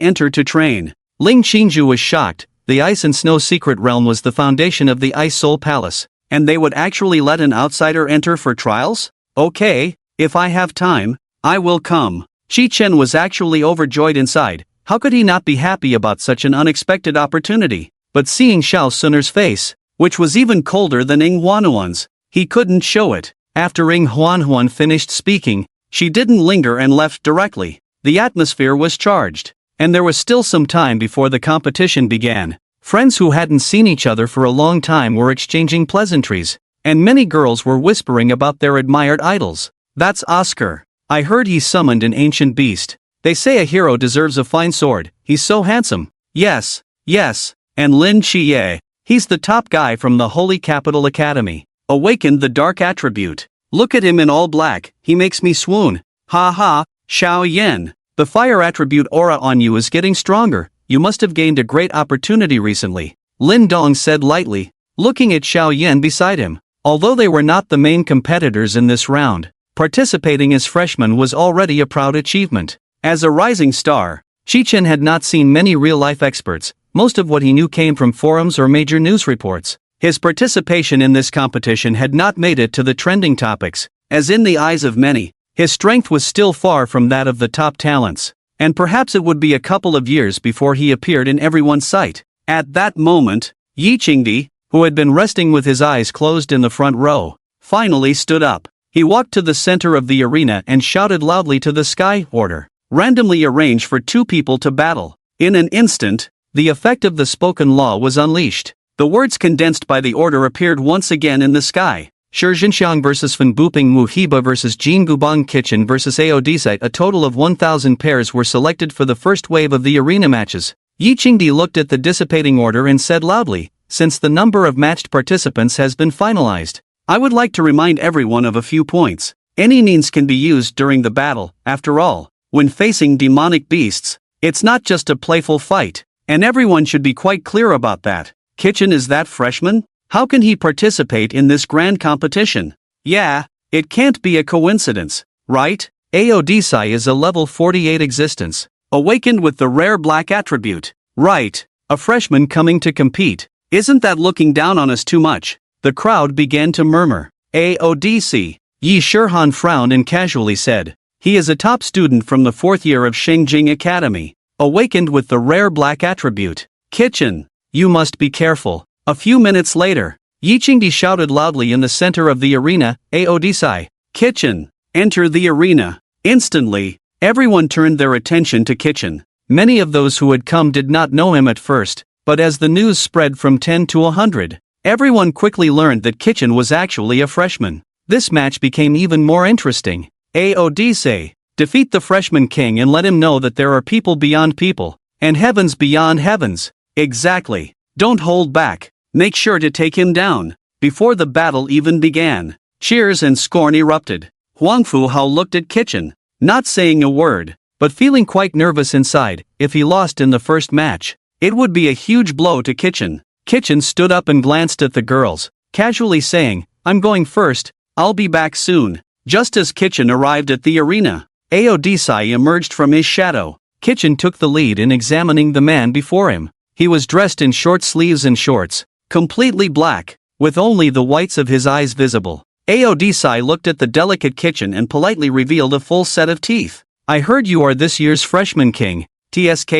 enter to train." Ling Qingzhu was shocked. The Ice and Snow secret realm was the foundation of the Ice Soul Palace, and they would actually let an outsider enter for trials? Okay, if I have time, I will come. Shi Chen was actually overjoyed inside. How could he not be happy about such an unexpected opportunity? But seeing Xiao Suner's face, which was even colder than Ing Huanhuan's, he couldn't show it. After Ing Huanhuan finished speaking, she didn't linger and left directly. The atmosphere was charged, and there was still some time before the competition began. Friends who hadn't seen each other for a long time were exchanging pleasantries, and many girls were whispering about their admired idols. That's Oscar. I heard he summoned an ancient beast. They say a hero deserves a fine sword, he's so handsome. Yes, yes, and Lin Qiye, he's the top guy from the Holy Capital Academy. Awakened the dark attribute. Look at him in all black, he makes me swoon. Ha ha, Xiao Yan. The fire attribute aura on you is getting stronger, you must have gained a great opportunity recently. Lin Dong said lightly, looking at Xiao Yan beside him. Although they were not the main competitors in this round, participating as freshmen was already a proud achievement. As a rising star, Shi Chen had not seen many real-life experts. Most of what he knew came from forums or major news reports. His participation in this competition had not made it to the trending topics, as in the eyes of many, his strength was still far from that of the top talents, and perhaps it would be a couple of years before he appeared in everyone's sight. At that moment, Yi Qingdi, who had been resting with his eyes closed in the front row, finally stood up. He walked to the center of the arena and shouted loudly to the sky, "Order! Randomly arrange for 2 people to battle." In an instant, the effect of the spoken law was unleashed. The words condensed by the order appeared once again in the sky. Shi Jinxiang vs Fan Buping Muhiba vs Jin Gubang Kitchen vs Ao Desite. A total of 1,000 pairs were selected for the first wave of the arena matches. Yi Qingdi looked at the dissipating order and said loudly, "Since the number of matched participants has been finalized, I would like to remind everyone of a few points. Any means can be used during the battle. After all, when facing demonic beasts, it's not just a playful fight, and everyone should be quite clear about that." Kitchen is that freshman? How can he participate in this grand competition? Yeah, it can't be a coincidence, right? Ao Desai is a level 48 existence, awakened with the rare black attribute. Right, a freshman coming to compete. Isn't that looking down on us too much? The crowd began to murmur. AODC. Yi Shihan frowned and casually said, he is a top student from the 4th year of Shengjing Academy, awakened with the rare black attribute. Kitchen. You must be careful. A few minutes later, Yi Qingdi shouted loudly in the center of the arena, Aodisai. Kitchen. Enter the arena. Instantly, everyone turned their attention to Kitchen. Many of those who had come did not know him at first, but as the news spread from 10 to 100, everyone quickly learned that Kitchen was actually a freshman. This match became even more interesting. Aodisai. Defeat the freshman king and let him know that there are people beyond people, and heavens beyond heavens. Exactly. Don't hold back. Make sure to take him down. Before the battle even began, cheers and scorn erupted. Huang Fuhao looked at Kitchen, not saying a word, but feeling quite nervous inside. If he lost in the first match, it would be a huge blow to Kitchen. Kitchen stood up and glanced at the girls, casually saying, I'm going first, I'll be back soon. Just as Kitchen arrived at the arena, Aodisai emerged from his shadow. Kitchen took the lead in examining the man before him. He was dressed in short sleeves and shorts, completely black, with only the whites of his eyes visible. Aodisai looked at the delicate Kitchen and politely revealed a full set of teeth. I heard you are this year's freshman king. TSK.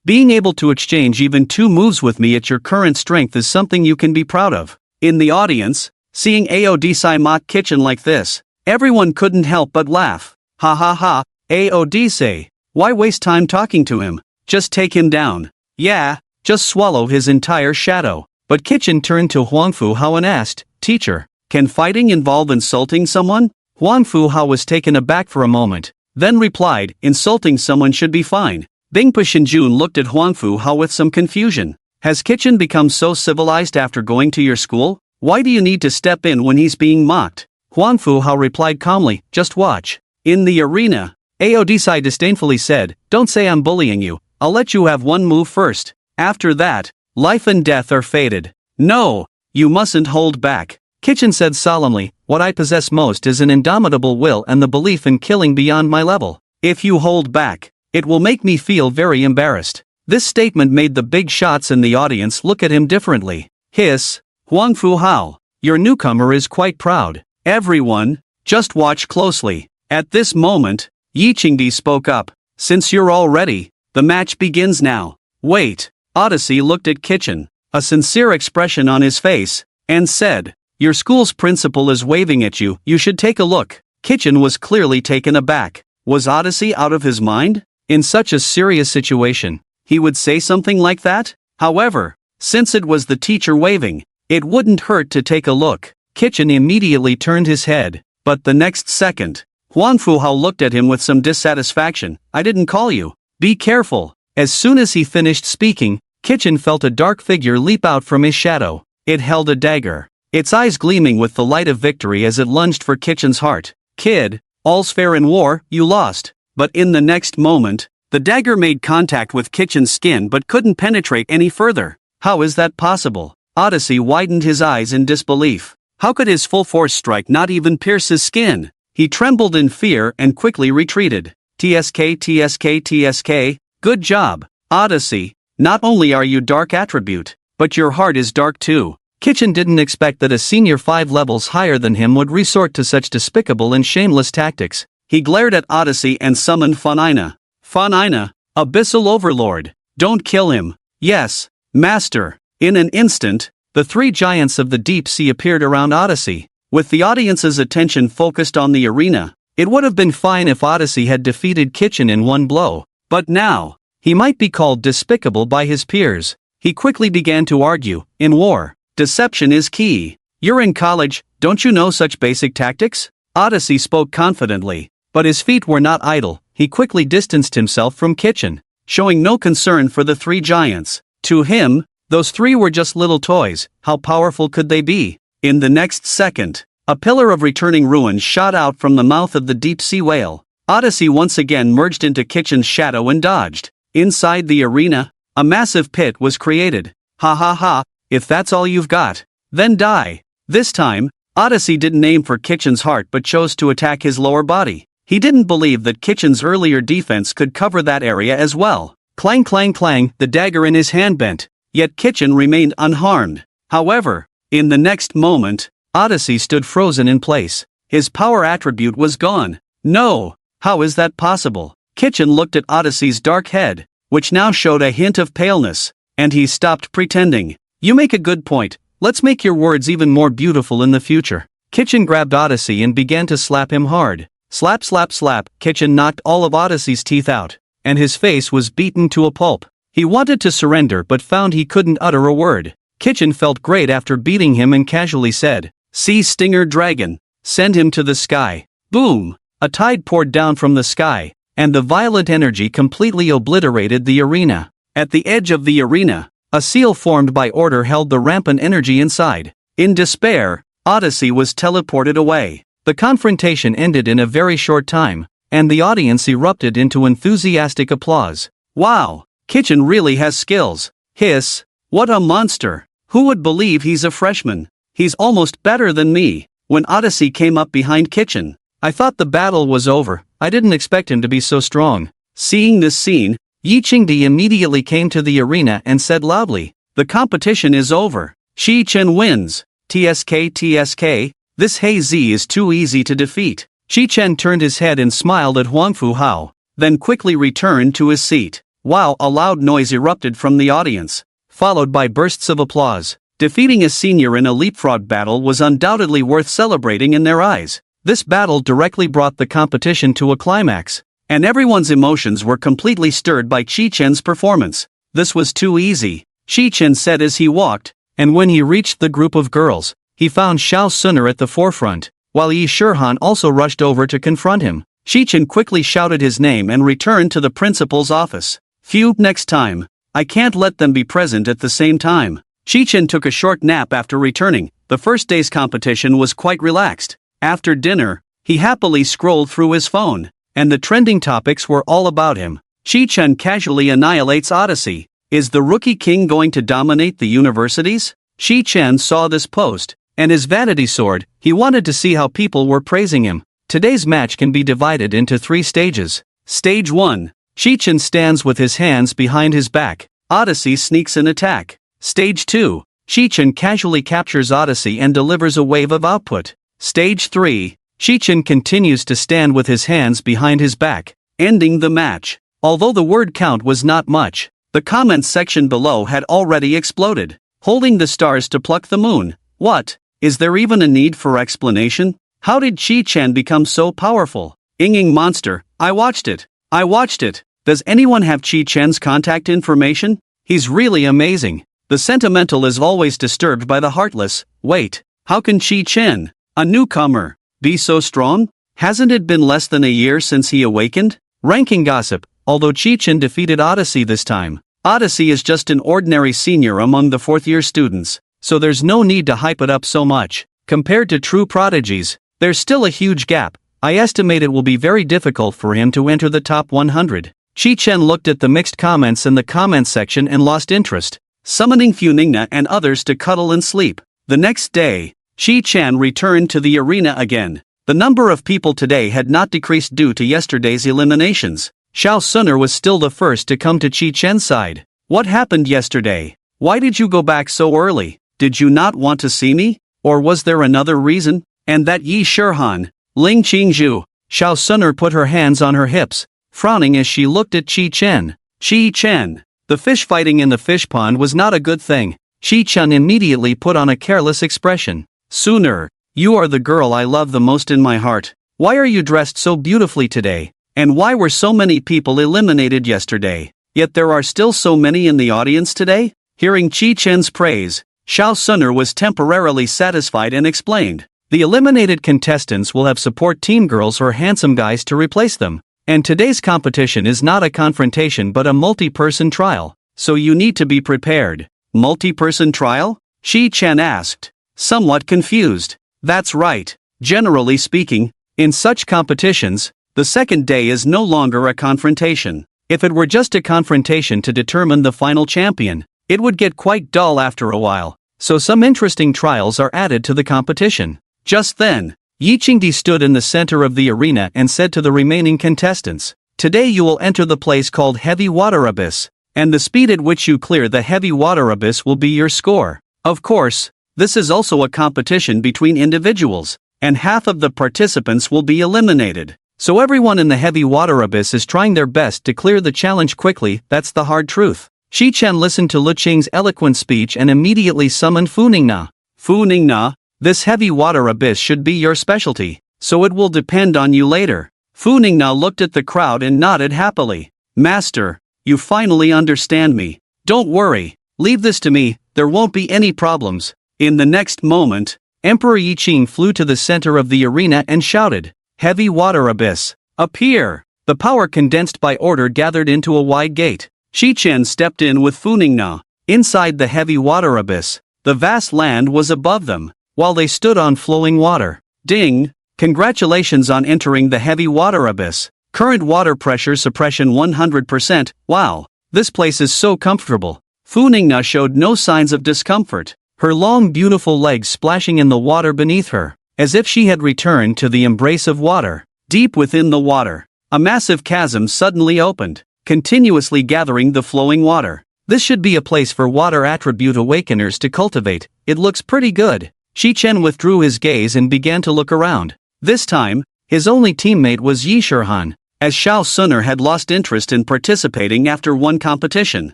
Being able to exchange even 2 moves with me at your current strength is something you can be proud of. In the audience, seeing Aodisai mock Kitchen like this, everyone couldn't help but laugh. Ha ha ha, Aodisai. Why waste time talking to him? Just take him down. Yeah, just swallow his entire shadow. But Kitchen turned to Huangfu Hao and asked, Teacher, can fighting involve insulting someone? Huangfu Hao was taken aback for a moment, then replied, insulting someone should be fine. Bingpa Shinjun looked at Huangfu Hao with some confusion. Has Kitchen become so civilized after going to your school? Why do you need to step in when he's being mocked? Huangfu Hao replied calmly, just watch. In the arena, Aodisai disdainfully said, don't say I'm bullying you, I'll let you have 1 move first. After that, life and death are fated. No, you mustn't hold back. Kitchen said solemnly, what I possess most is an indomitable will and the belief in killing beyond my level. If you hold back, it will make me feel very embarrassed. This statement made the big shots in the audience look at him differently. Hiss, Huangfu Hao, your newcomer is quite proud. Everyone, just watch closely. At this moment, Yi Qingdi spoke up. Since you're all ready, the match begins now. Wait. Odyssey looked at Kitchen, a sincere expression on his face, and said, your school's principal is waving at you, you should take a look. Kitchen was clearly taken aback. Was Odyssey out of his mind? In such a serious situation, he would say something like that? However, since it was the teacher waving, it wouldn't hurt to take a look. Kitchen immediately turned his head, but the next second, Huangfu Hao looked at him with some dissatisfaction. I didn't call you. Be careful. As soon as he finished speaking, Kitchen felt a dark figure leap out from his shadow. It held a dagger, its eyes gleaming with the light of victory as it lunged for Kitchen's heart. Kid, all's fair in war, you lost. But in the next moment, the dagger made contact with Kitchen's skin but couldn't penetrate any further. How is that possible? Odyssey widened his eyes in disbelief. How could his full force strike not even pierce his skin? He trembled in fear and quickly retreated. TSK. Good job, Odyssey. Not only are you dark attribute, but your heart is dark too. Kitchen didn't expect that a senior 5 levels higher than him would resort to such despicable and shameless tactics. He glared at Odyssey and summoned Fanina. Fanina, Abyssal Overlord. Don't kill him. Yes, Master. In an instant, the 3 giants of the deep sea appeared around Odyssey. With the audience's attention focused on the arena, it would have been fine if Odyssey had defeated Kitchen in 1 blow. But now, he might be called despicable by his peers. He quickly began to argue, in war, deception is key. You're in college, don't you know such basic tactics? Odyssey spoke confidently, but his feet were not idle. He quickly distanced himself from Kitchen, showing no concern for the 3 giants. To him, those 3 were just little toys. How powerful could they be? In the next second, a pillar of returning ruin shot out from the mouth of the deep-sea whale. Odyssey once again merged into Kitchen's shadow and dodged. Inside the arena, a massive pit was created. Ha ha ha, if that's all you've got, then die. This time, Odyssey didn't aim for Kitchen's heart but chose to attack his lower body. He didn't believe that Kitchen's earlier defense could cover that area as well. Clang clang clang, the dagger in his hand bent, yet Kitchen remained unharmed. However, in the next moment, Odyssey stood frozen in place. His power attribute was gone. No, how is that possible? Kitchen looked at Odyssey's dark head, which now showed a hint of paleness, and he stopped pretending. You make a good point, let's make your words even more beautiful in the future. Kitchen grabbed Odyssey and began to slap him hard. Slap slap slap, Kitchen knocked all of Odyssey's teeth out, and his face was beaten to a pulp. He wanted to surrender but found he couldn't utter a word. Kitchen felt great after beating him and casually said, Sea Stinger Dragon, send him to the sky. Boom! A tide poured down from the sky, and the violent energy completely obliterated the arena. At the edge of the arena, a seal formed by order held the rampant energy inside. In despair, Odyssey was teleported away. The confrontation ended in a very short time, and the audience erupted into enthusiastic applause. Wow! Kitchen really has skills. Hiss! What a monster! Who would believe he's a freshman? He's almost better than me. When Odyssey came up behind Kitchen, I thought the battle was over. I didn't expect him to be so strong. Seeing this scene, Yi Qingdi immediately came to the arena and said loudly, the competition is over. Shi Chen wins. TSK, this He Z is too easy to defeat. Chi-Chen turned his head and smiled at Huang Fu Hao, then quickly returned to his seat. Wow! A loud noise erupted from the audience, followed by bursts of applause. Defeating a senior in a leapfrog battle was undoubtedly worth celebrating in their eyes. This battle directly brought the competition to a climax, and everyone's emotions were completely stirred by Chi-Chen's performance. This was too easy, Chi-Chen said as he walked, and when he reached the group of girls, he found Xiao Suner at the forefront, while Yi Shihan also rushed over to confront him. Chi-Chen quickly shouted his name and returned to the principal's office. Phew, next time, I can't let them be present at the same time. Chi-Chen took a short nap after returning. The first day's competition was quite relaxed. After dinner, he happily scrolled through his phone, and the trending topics were all about him. Chi-Chen casually annihilates Odyssey. Is the Rookie King going to dominate the universities? Chi-Chen saw this post, and his vanity soared. He wanted to see how people were praising him. Today's match can be divided into 3 stages. Stage 1. Chi-Chen stands with his hands behind his back. Odyssey sneaks an attack. Stage 2. Chi-Chen casually captures Odyssey and delivers a wave of output. Stage 3. Chi-Chen continues to stand with his hands behind his back, ending the match. Although the word count was not much, the comments section below had already exploded. Holding the stars to pluck the moon. What? Is there even a need for explanation? How did Chi-Chen become so powerful? Inging monster, I watched it. Does anyone have Chi-Chen's contact information? He's really amazing. The sentimental is always disturbed by the heartless. Wait, how can Chi-Chen, a newcomer, be so strong? Hasn't it been less than a year since he awakened? Ranking gossip, although Chi-Chen defeated Odyssey this time. Odyssey is just an ordinary senior among the 4th-year students, so there's no need to hype it up so much. Compared to true prodigies, there's still a huge gap. I estimate it will be very difficult for him to enter the top 100. Chi-Chen looked at the mixed comments in the comments section and lost interest, summoning Funingna and others to cuddle and sleep. The next day, Chi-Chen returned to the arena again. The number of people today had not decreased due to yesterday's eliminations. Xiao Suner was still the first to come to Chi-Chen's side. What happened yesterday? Why did you go back so early? Did you not want to see me? Or was there another reason? And that Yi Shihan, Ling Qingzhu. Xiao Suner put her hands on her hips, frowning as she looked at Chi-Chen. Chi-Chen. The fish fighting in the fish pond was not a good thing. Chi-Chen immediately put on a careless expression. Suner, you are the girl I love the most in my heart. Why are you dressed so beautifully today? And why were so many people eliminated yesterday? Yet there are still so many in the audience today? Hearing Chi-Chen's praise, Xiao Suner was temporarily satisfied and explained. The eliminated contestants will have support team girls or handsome guys to replace them. And today's competition is not a confrontation but a multi-person trial, so you need to be prepared. Multi-person trial? Chi-Chen asked, somewhat confused. That's right. Generally speaking, in such competitions, the second day is no longer a confrontation. If it were just a confrontation to determine the final champion, it would get quite dull after a while, so some interesting trials are added to the competition. Just then, Yi Qingdi stood in the center of the arena and said to the remaining contestants, today you will enter the place called Heavy Water Abyss, and the speed at which you clear the Heavy Water Abyss will be your score. Of course, this is also a competition between individuals, and half of the participants will be eliminated. So everyone in the Heavy Water Abyss is trying their best to clear the challenge quickly. That's the hard truth. Chi-Chen listened to Lu Qing's eloquent speech and immediately summoned Funingna. Funingna, this Heavy Water Abyss should be your specialty, so it will depend on you later. Funingna looked at the crowd and nodded happily. Master, you finally understand me. Don't worry, leave this to me, there won't be any problems. In the next moment, Emperor Yi Qing flew to the center of the arena and shouted, Heavy Water Abyss, appear! The power condensed by order gathered into a wide gate. Chi-Chen stepped in with Funingna. Inside the Heavy Water Abyss, the vast land was above them, while they stood on flowing water. Ding! Congratulations on entering the Heavy Water Abyss. Current water pressure suppression 100%. Wow, this place is so comfortable. Funingna showed no signs of discomfort, her long beautiful legs splashing in the water beneath her, as if she had returned to the embrace of water. Deep within the water, a massive chasm suddenly opened, continuously gathering the flowing water. This should be a place for water attribute awakeners to cultivate. It looks pretty good. Chi-Chen withdrew his gaze and began to look around. This time, his only teammate was Yi Shirhan, as Xiao Suner had lost interest in participating after one competition.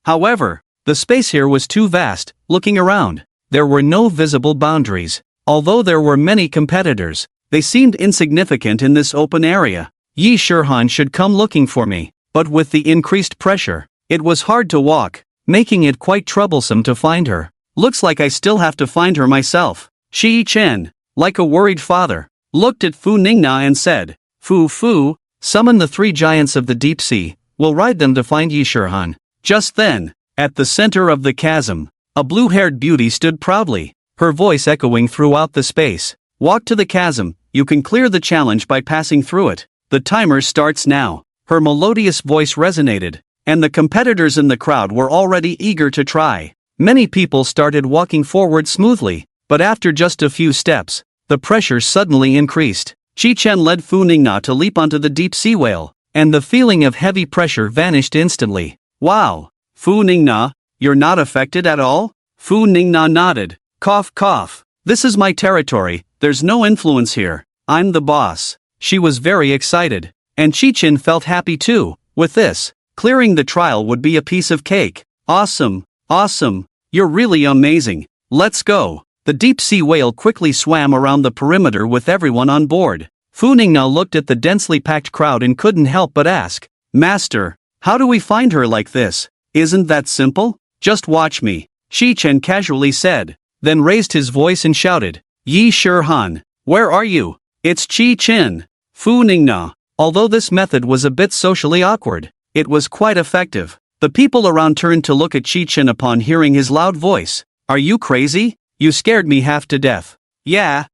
However, the space here was too vast. Looking around, there were no visible boundaries. Although there were many competitors, they seemed insignificant in this open area. Yi Shirhan should come looking for me, but with the increased pressure, it was hard to walk, making it quite troublesome to find her. Looks like I still have to find her myself. Chi-Chen, like a worried father, looked at Fu Ningna and said, Fu, summon the 3 giants of the deep sea, we'll ride them to find Yi Shirhan. Just then, at the center of the chasm, a blue-haired beauty stood proudly, her voice echoing throughout the space. Walk to the chasm, you can clear the challenge by passing through it. The timer starts now. Her melodious voice resonated, and the competitors in the crowd were already eager to try. Many people started walking forward smoothly, but after just a few steps, the pressure suddenly increased. Chi-Chen led Fu Ningna to leap onto the deep sea whale, and the feeling of heavy pressure vanished instantly. Wow! Fu Ningna, you're not affected at all? Fu Ningna nodded. Cough. This is my territory, there's no influence here. I'm the boss. She was very excited, and Chi-Chen felt happy too. With this, clearing the trial would be a piece of cake. Awesome. You're really amazing. Let's go. The deep-sea whale quickly swam around the perimeter with everyone on board. Fu Ningna looked at the densely packed crowd and couldn't help but ask, Master, how do we find her like this? Isn't that simple? Just watch me. Chi-Chen casually said, then raised his voice and shouted, Yi Shirhan, where are you? It's Chi-Chen. Fu Ningna. Although this method was a bit socially awkward, it was quite effective. The people around turned to look at Chi-Chen upon hearing his loud voice. Are you crazy? You scared me half to death. Yeah.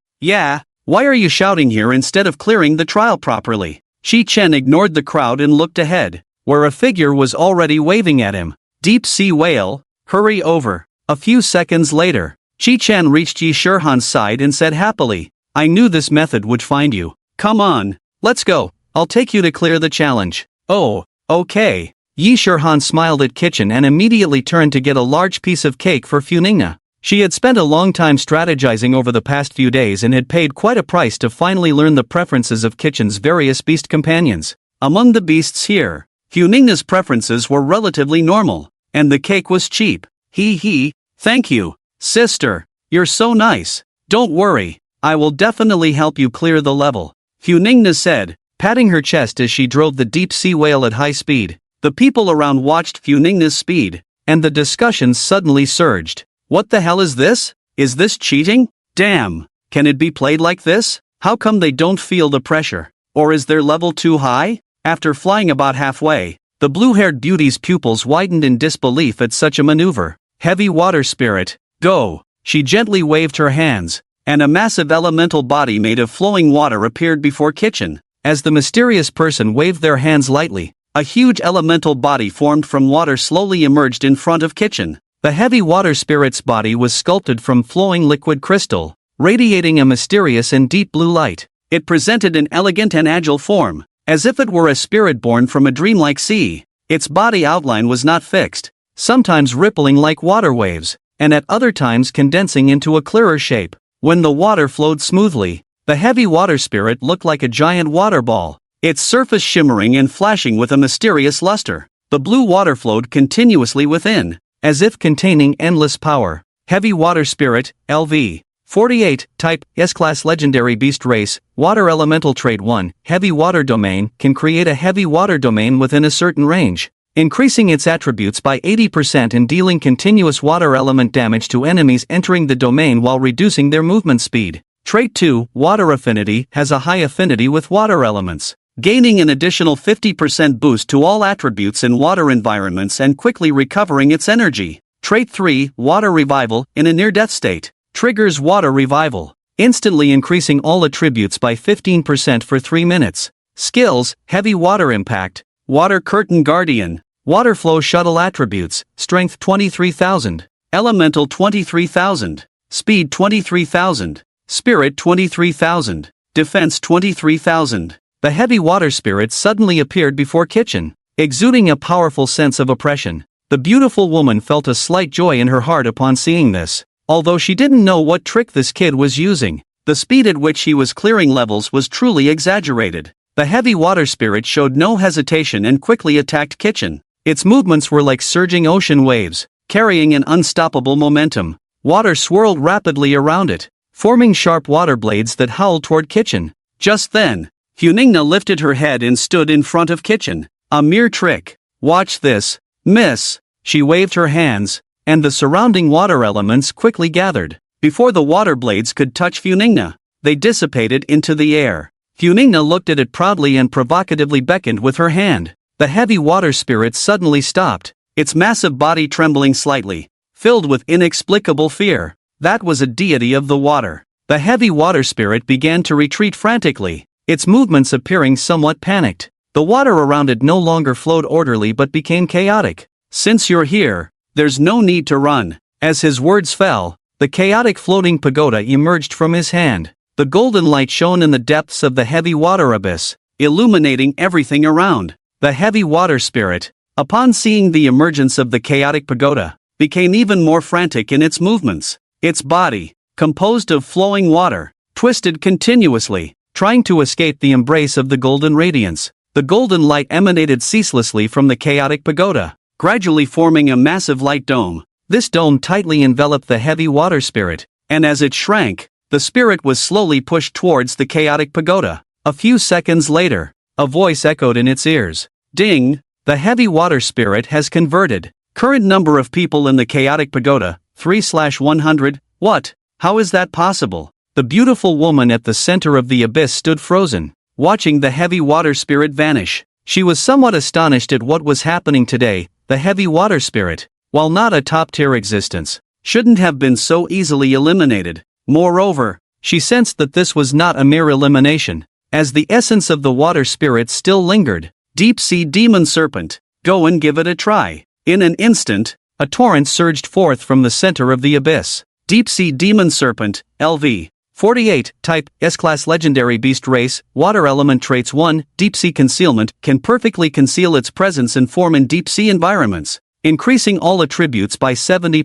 Why are you shouting here instead of clearing the trial properly? Chi-Chen ignored the crowd and looked ahead, where a figure was already waving at him. Deep sea whale, hurry over. A few seconds later, Chi-Chen reached Yi Shirhan's side and said happily, I knew this method would find you. Come on, let's go. I'll take you to clear the challenge. Oh, okay. Yi Shirhan smiled at Kitchen and immediately turned to get a large piece of cake for Fu Ningna. She had spent a long time strategizing over the past few days and had paid quite a price to finally learn the preferences of Kitchen's various beast companions. Among the beasts here, Fu Ningna's preferences were relatively normal, and the cake was cheap. Thank you, sister. You're so nice. Don't worry, I will definitely help you clear the level. Fu Ningna said, patting her chest as she drove the deep sea whale at high speed. The people around watched Fu Ningna's speed, and the discussions suddenly surged. What the hell is this? Is this cheating? Damn, can it be played like this? How come they don't feel the pressure? Or is their level too high? After flying about halfway, the blue-haired beauty's pupils widened in disbelief at such a maneuver. Heavy water spirit, go! She gently waved her hands, and a massive elemental body made of flowing water appeared before Kitchen. As the mysterious person waved their hands lightly, a huge elemental body formed from water slowly emerged in front of Kitchen. The heavy water spirit's body was sculpted from flowing liquid crystal, radiating a mysterious and deep blue light. It presented an elegant and agile form, as if it were a spirit born from a dreamlike sea. Its body outline was not fixed, sometimes rippling like water waves, and at other times condensing into a clearer shape. When the water flowed smoothly, the heavy water spirit looked like a giant water ball, its surface shimmering and flashing with a mysterious luster. The blue water flowed continuously within, as if containing endless power. Heavy water spirit, LV. 48, type, S-class legendary beast race, water elemental trait 1, heavy water domain, can create a heavy water domain within a certain range, increasing its attributes by 80% and dealing continuous water element damage to enemies entering the domain while reducing their movement speed. Trait 2, water affinity, has a high affinity with water elements, gaining an additional 50% boost to all attributes in water environments and quickly recovering its energy. Trait 3, water revival, in a near-death state, triggers water revival, instantly increasing all attributes by 15% for 3 minutes. Skills, heavy water impact, water curtain guardian, water flow shuttle attributes, strength 23,000, elemental 23,000, speed 23,000, spirit 23,000, defense 23,000. The heavy water spirit suddenly appeared before Kitchen, exuding a powerful sense of oppression. The beautiful woman felt a slight joy in her heart upon seeing this. Although she didn't know what trick this kid was using, the speed at which he was clearing levels was truly exaggerated. The heavy water spirit showed no hesitation and quickly attacked Kitchen. Its movements were like surging ocean waves, carrying an unstoppable momentum. Water swirled rapidly around it, forming sharp water blades that howled toward Kitchen. Just then, Huningna lifted her head and stood in front of Kitchen. A mere trick. Watch this, miss. She waved her hands, and the surrounding water elements quickly gathered. Before the water blades could touch Huningna, they dissipated into the air. Huningna looked at it proudly and provocatively beckoned with her hand. The heavy water spirit suddenly stopped, its massive body trembling slightly, filled with inexplicable fear. That was a deity of the water. The heavy water spirit began to retreat frantically, its movements appearing somewhat panicked. The water around it no longer flowed orderly but became chaotic. Since you're here, there's no need to run. As his words fell, the chaotic floating pagoda emerged from his hand. The golden light shone in the depths of the heavy water abyss, illuminating everything around. The heavy water spirit, upon seeing the emergence of the chaotic pagoda, became even more frantic in its movements. Its body, composed of flowing water, twisted continuously, trying to escape the embrace of the golden radiance. The golden light emanated ceaselessly from the chaotic pagoda, gradually forming a massive light dome. This dome tightly enveloped the heavy water spirit, and as it shrank, the spirit was slowly pushed towards the chaotic pagoda. A few seconds later, a voice echoed in its ears. Ding! The heavy water spirit has converted. Current number of people in the chaotic pagoda, 3/100. What? How is that possible? The beautiful woman at the center of the abyss stood frozen, watching the heavy water spirit vanish. She was somewhat astonished at what was happening today. The heavy water spirit, while not a top-tier existence, shouldn't have been so easily eliminated. Moreover, she sensed that this was not a mere elimination, as the essence of the water spirit still lingered. Deep-sea demon serpent, go and give it a try. In an instant, a torrent surged forth from the center of the abyss. Deep-sea demon serpent, LV. 48, type, S-class legendary beast race, water element traits 1, deep-sea concealment, can perfectly conceal its presence and form in deep-sea environments, increasing all attributes by 70,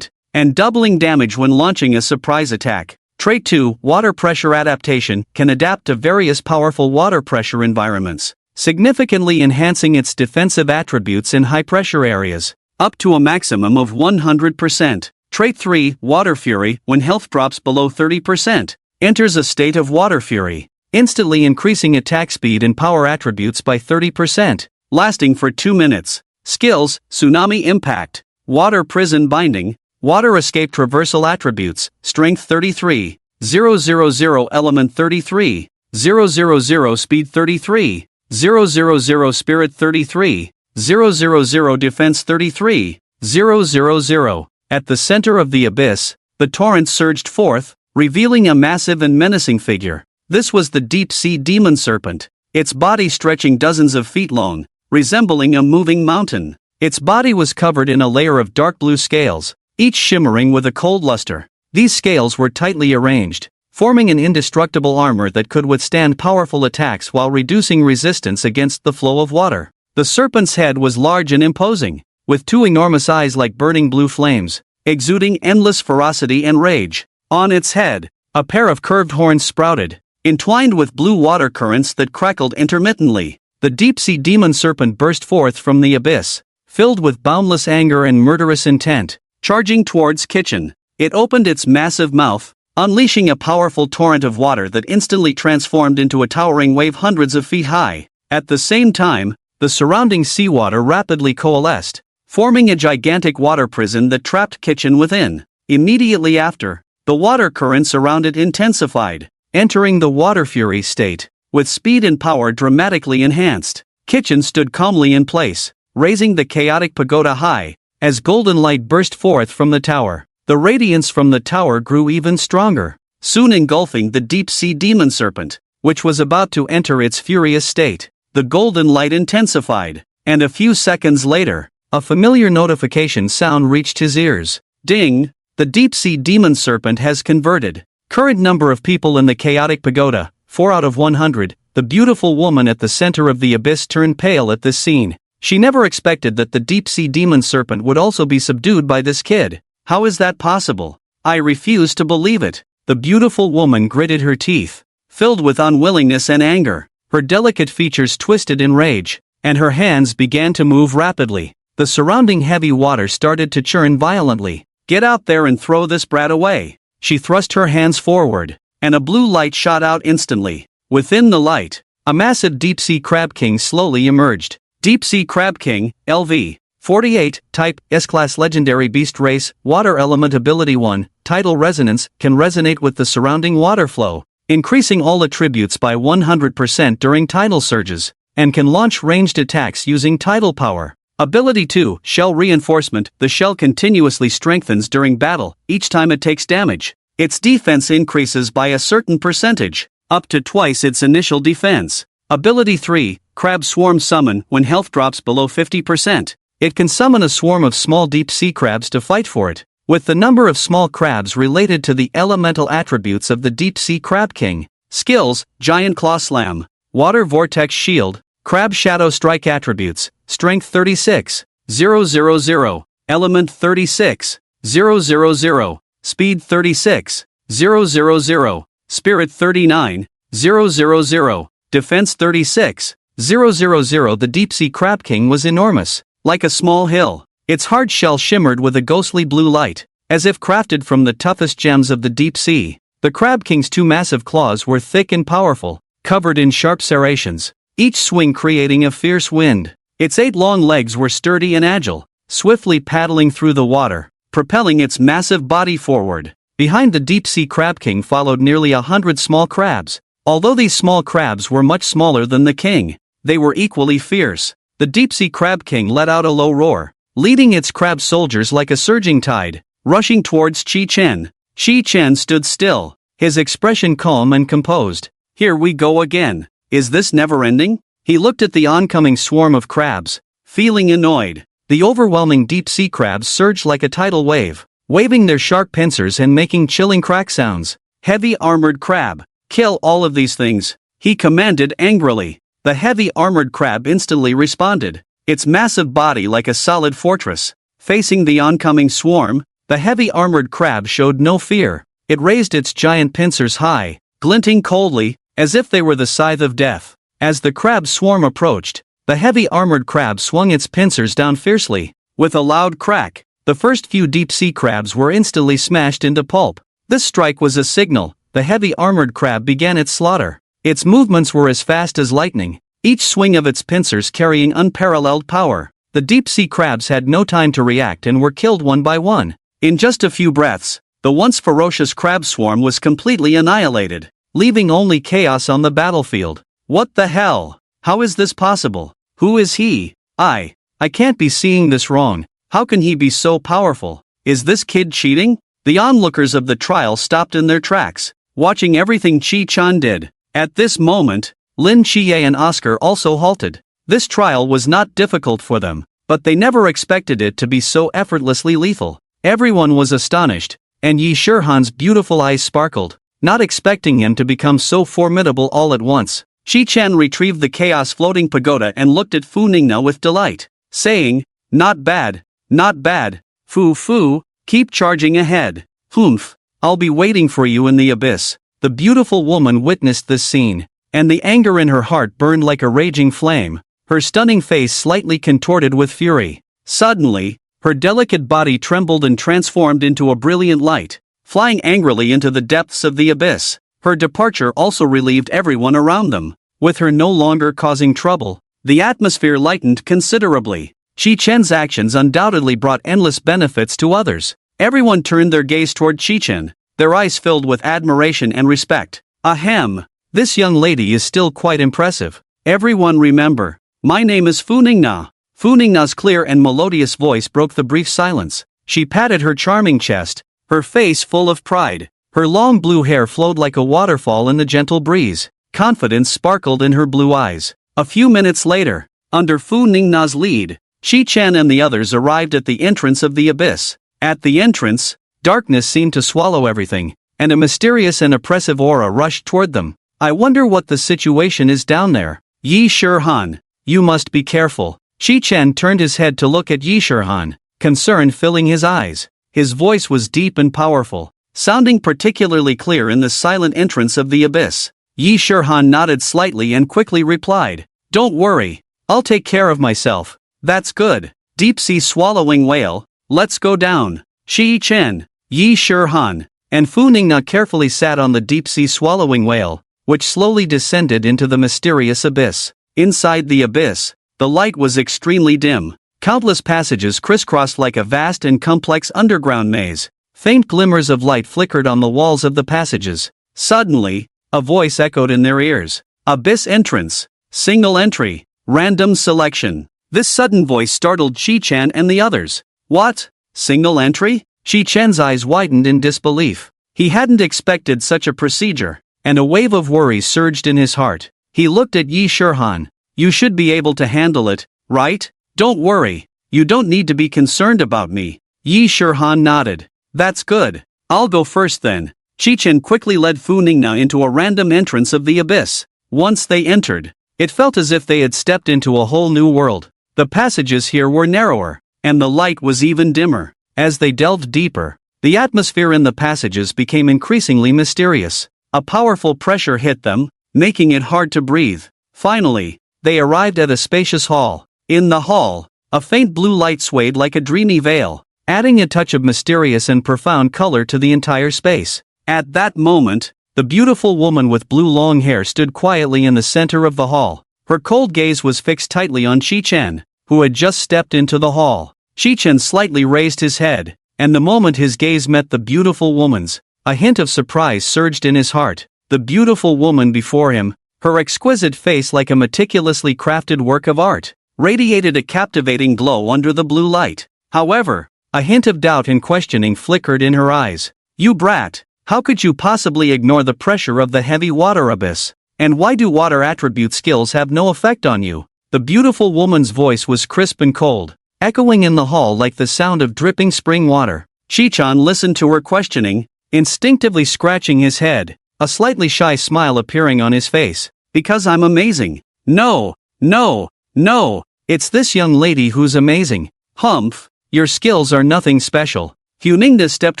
and doubling damage when launching a surprise attack. Trait 2, water pressure adaptation, can adapt to various powerful water pressure environments, significantly enhancing its defensive attributes in high-pressure areas, up to a maximum of 100%. Trait 3, Water Fury, when health drops below 30%, enters a state of Water Fury, instantly increasing attack speed and power attributes by 30%, lasting for 2 minutes. Skills, Tsunami Impact, Water Prison Binding, Water Escape Traversal Attributes, Strength 33, 000 Element 33, 000 Speed 33, 000 Spirit 33, 000 Defense 33, 000. At the center of the abyss, the torrent surged forth, revealing a massive and menacing figure. This was the deep-sea demon serpent, its body stretching dozens of feet long, resembling a moving mountain. Its body was covered in a layer of dark blue scales, each shimmering with a cold luster. These scales were tightly arranged, forming an indestructible armor that could withstand powerful attacks while reducing resistance against the flow of water. The serpent's head was large and imposing, with 2 enormous eyes like burning blue flames, exuding endless ferocity and rage. On its head, a pair of curved horns sprouted, entwined with blue water currents that crackled intermittently. The deep-sea demon serpent burst forth from the abyss, filled with boundless anger and murderous intent, charging towards Kitchen. It opened its massive mouth, unleashing a powerful torrent of water that instantly transformed into a towering wave hundreds of feet high. At the same time, the surrounding seawater rapidly coalesced, forming a gigantic water prison that trapped Kitchen within. Immediately after, the water currents around it intensified, entering the water fury state, with speed and power dramatically enhanced. Kitchen stood calmly in place, raising the chaotic pagoda high, as golden light burst forth from the tower. The radiance from the tower grew even stronger, soon engulfing the deep-sea demon serpent, which was about to enter its furious state. The golden light intensified, and a few seconds later, a familiar notification sound reached his ears. Ding! The deep-sea demon serpent has converted. Current number of people in the chaotic pagoda, 4 out of 100. The beautiful woman at the center of the abyss turned pale at this scene. She never expected that the deep-sea demon serpent would also be subdued by this kid. How is that possible? I refused to believe it. The beautiful woman gritted her teeth, filled with unwillingness and anger. Her delicate features twisted in rage, and her hands began to move rapidly. The surrounding heavy water started to churn violently. Get out there and throw this brat away. She thrust her hands forward, and a blue light shot out instantly. Within the light, a massive deep-sea crab king slowly emerged. Deep-sea crab king, LV. 48, type, S-class legendary beast race, water element ability 1, tidal resonance, can resonate with the surrounding water flow, increasing all attributes by 100% during tidal surges, and can launch ranged attacks using tidal power. Ability 2, Shell Reinforcement, the shell continuously strengthens during battle, each time it takes damage. Its defense increases by a certain percentage, up to twice its initial defense. Ability 3, Crab Swarm Summon, when health drops below 50%. It can summon a swarm of small deep-sea crabs to fight for it, with the number of small crabs related to the elemental attributes of the deep-sea crab king. Skills, Giant Claw Slam, Water Vortex Shield, Crab Shadow Strike attributes, Strength 36, 000, Element 36, 000, Speed 36, 000, Spirit 39, 000, Defense 36, 000. The deep-sea crab king was enormous, like a small hill. Its hard shell shimmered with a ghostly blue light, as if crafted from the toughest gems of the deep sea. The crab king's two massive claws were thick and powerful, covered in sharp serrations, each swing creating a fierce wind. Its 8 long legs were sturdy and agile, swiftly paddling through the water, propelling its massive body forward. Behind the deep-sea crab king followed nearly 100 small crabs. Although these small crabs were much smaller than the king, they were equally fierce. The deep-sea crab king let out a low roar, leading its crab soldiers like a surging tide, rushing towards Chi Chen. Chi Chen stood still, his expression calm and composed. Here we go again. Is this never-ending? He looked at the oncoming swarm of crabs, feeling annoyed. The overwhelming deep-sea crabs surged like a tidal wave, waving their sharp pincers and making chilling crack sounds. Heavy armored crab. Kill all of these things, he commanded angrily. The heavy armored crab instantly responded, its massive body like a solid fortress. Facing the oncoming swarm, the heavy armored crab showed no fear. It raised its giant pincers high, glinting coldly, as if they were the scythe of death. As the crab swarm approached, the heavy armored crab swung its pincers down fiercely. With a loud crack, the first few deep-sea crabs were instantly smashed into pulp. This strike was a signal. The heavy armored crab began its slaughter. Its movements were as fast as lightning, each swing of its pincers carrying unparalleled power. The deep-sea crabs had no time to react and were killed one by one. In just a few breaths, the once ferocious crab swarm was completely annihilated, leaving only chaos on the battlefield. What the hell? How is this possible? Who is he? I can't be seeing this wrong. How can he be so powerful? Is this kid cheating? The onlookers of the trial stopped in their tracks, watching everything Chi Chan did. At this moment, Lin Chie and Oscar also halted. This trial was not difficult for them, but they never expected it to be so effortlessly lethal. Everyone was astonished, and Yi Shirhan's beautiful eyes sparkled, not expecting him to become so formidable all at once. Chi Chan retrieved the chaos floating pagoda and looked at Fu Ningna with delight, saying, not bad, not bad, Fu, keep charging ahead. Humph, I'll be waiting for you in the abyss. The beautiful woman witnessed this scene, and the anger in her heart burned like a raging flame, her stunning face slightly contorted with fury. Suddenly, her delicate body trembled and transformed into a brilliant light, flying angrily into the depths of the abyss. Her departure also relieved everyone around them. With her no longer causing trouble, the atmosphere lightened considerably. Chi Chen's actions undoubtedly brought endless benefits to others. Everyone turned their gaze toward Chi Chen, their eyes filled with admiration and respect. Ahem, this young lady is still quite impressive. Everyone remember, my name is Fu Ningna. Fu Ningna's clear and melodious voice broke the brief silence. She patted her charming chest, her face full of pride. Her long blue hair flowed like a waterfall in the gentle breeze. Confidence sparkled in her blue eyes. A few minutes later, under Fu Ningna's lead, Chi Chen and the others arrived at the entrance of the abyss. At the entrance, darkness seemed to swallow everything, and a mysterious and oppressive aura rushed toward them. I wonder what the situation is down there. Yi Shirhan, you must be careful. Chi Chen turned his head to look at Yi Shirhan, concern filling his eyes. His voice was deep and powerful, sounding particularly clear in the silent entrance of the abyss. Yi Shurhan nodded slightly and quickly replied, "Don't worry, I'll take care of myself." "That's good. Deep-sea swallowing whale, let's go down." Shi Chen, Yi Shurhan, and Fu Ningna carefully sat on the deep-sea swallowing whale, which slowly descended into the mysterious abyss. Inside the abyss, the light was extremely dim. Countless passages crisscrossed like a vast and complex underground maze. Faint glimmers of light flickered on the walls of the passages. Suddenly, a voice echoed in their ears. "Abyss entrance. Single entry. Random selection." This sudden voice startled Shi-chan and the others. "What? Single entry?" Shi-chan's eyes widened in disbelief. He hadn't expected such a procedure, and a wave of worry surged in his heart. He looked at Yi Shurhan. "You should be able to handle it, right? Don't worry. You don't need to be concerned about me." Yi Shurhan nodded. "That's good. I'll go first then." Shi-chen quickly led Fu Ningna into a random entrance of the abyss. Once they entered, it felt as if they had stepped into a whole new world. The passages here were narrower, and the light was even dimmer. As they delved deeper, the atmosphere in the passages became increasingly mysterious. A powerful pressure hit them, making it hard to breathe. Finally, they arrived at a spacious hall. In the hall, a faint blue light swayed like a dreamy veil, adding a touch of mysterious and profound color to the entire space. At that moment, the beautiful woman with blue long hair stood quietly in the center of the hall. Her cold gaze was fixed tightly on Shi-chen, who had just stepped into the hall. Shi-chen slightly raised his head, and the moment his gaze met the beautiful woman's, a hint of surprise surged in his heart. The beautiful woman before him, her exquisite face like a meticulously crafted work of art, radiated a captivating glow under the blue light. However, a hint of doubt and questioning flickered in her eyes. "You brat, how could you possibly ignore the pressure of the heavy water abyss? And why do water attribute skills have no effect on you?" The beautiful woman's voice was crisp and cold, echoing in the hall like the sound of dripping spring water. Shi-chan listened to her questioning, instinctively scratching his head, a slightly shy smile appearing on his face. "Because I'm amazing." "No, no, no, it's this young lady who's amazing." "Humph, your skills are nothing special." Fu Ningna stepped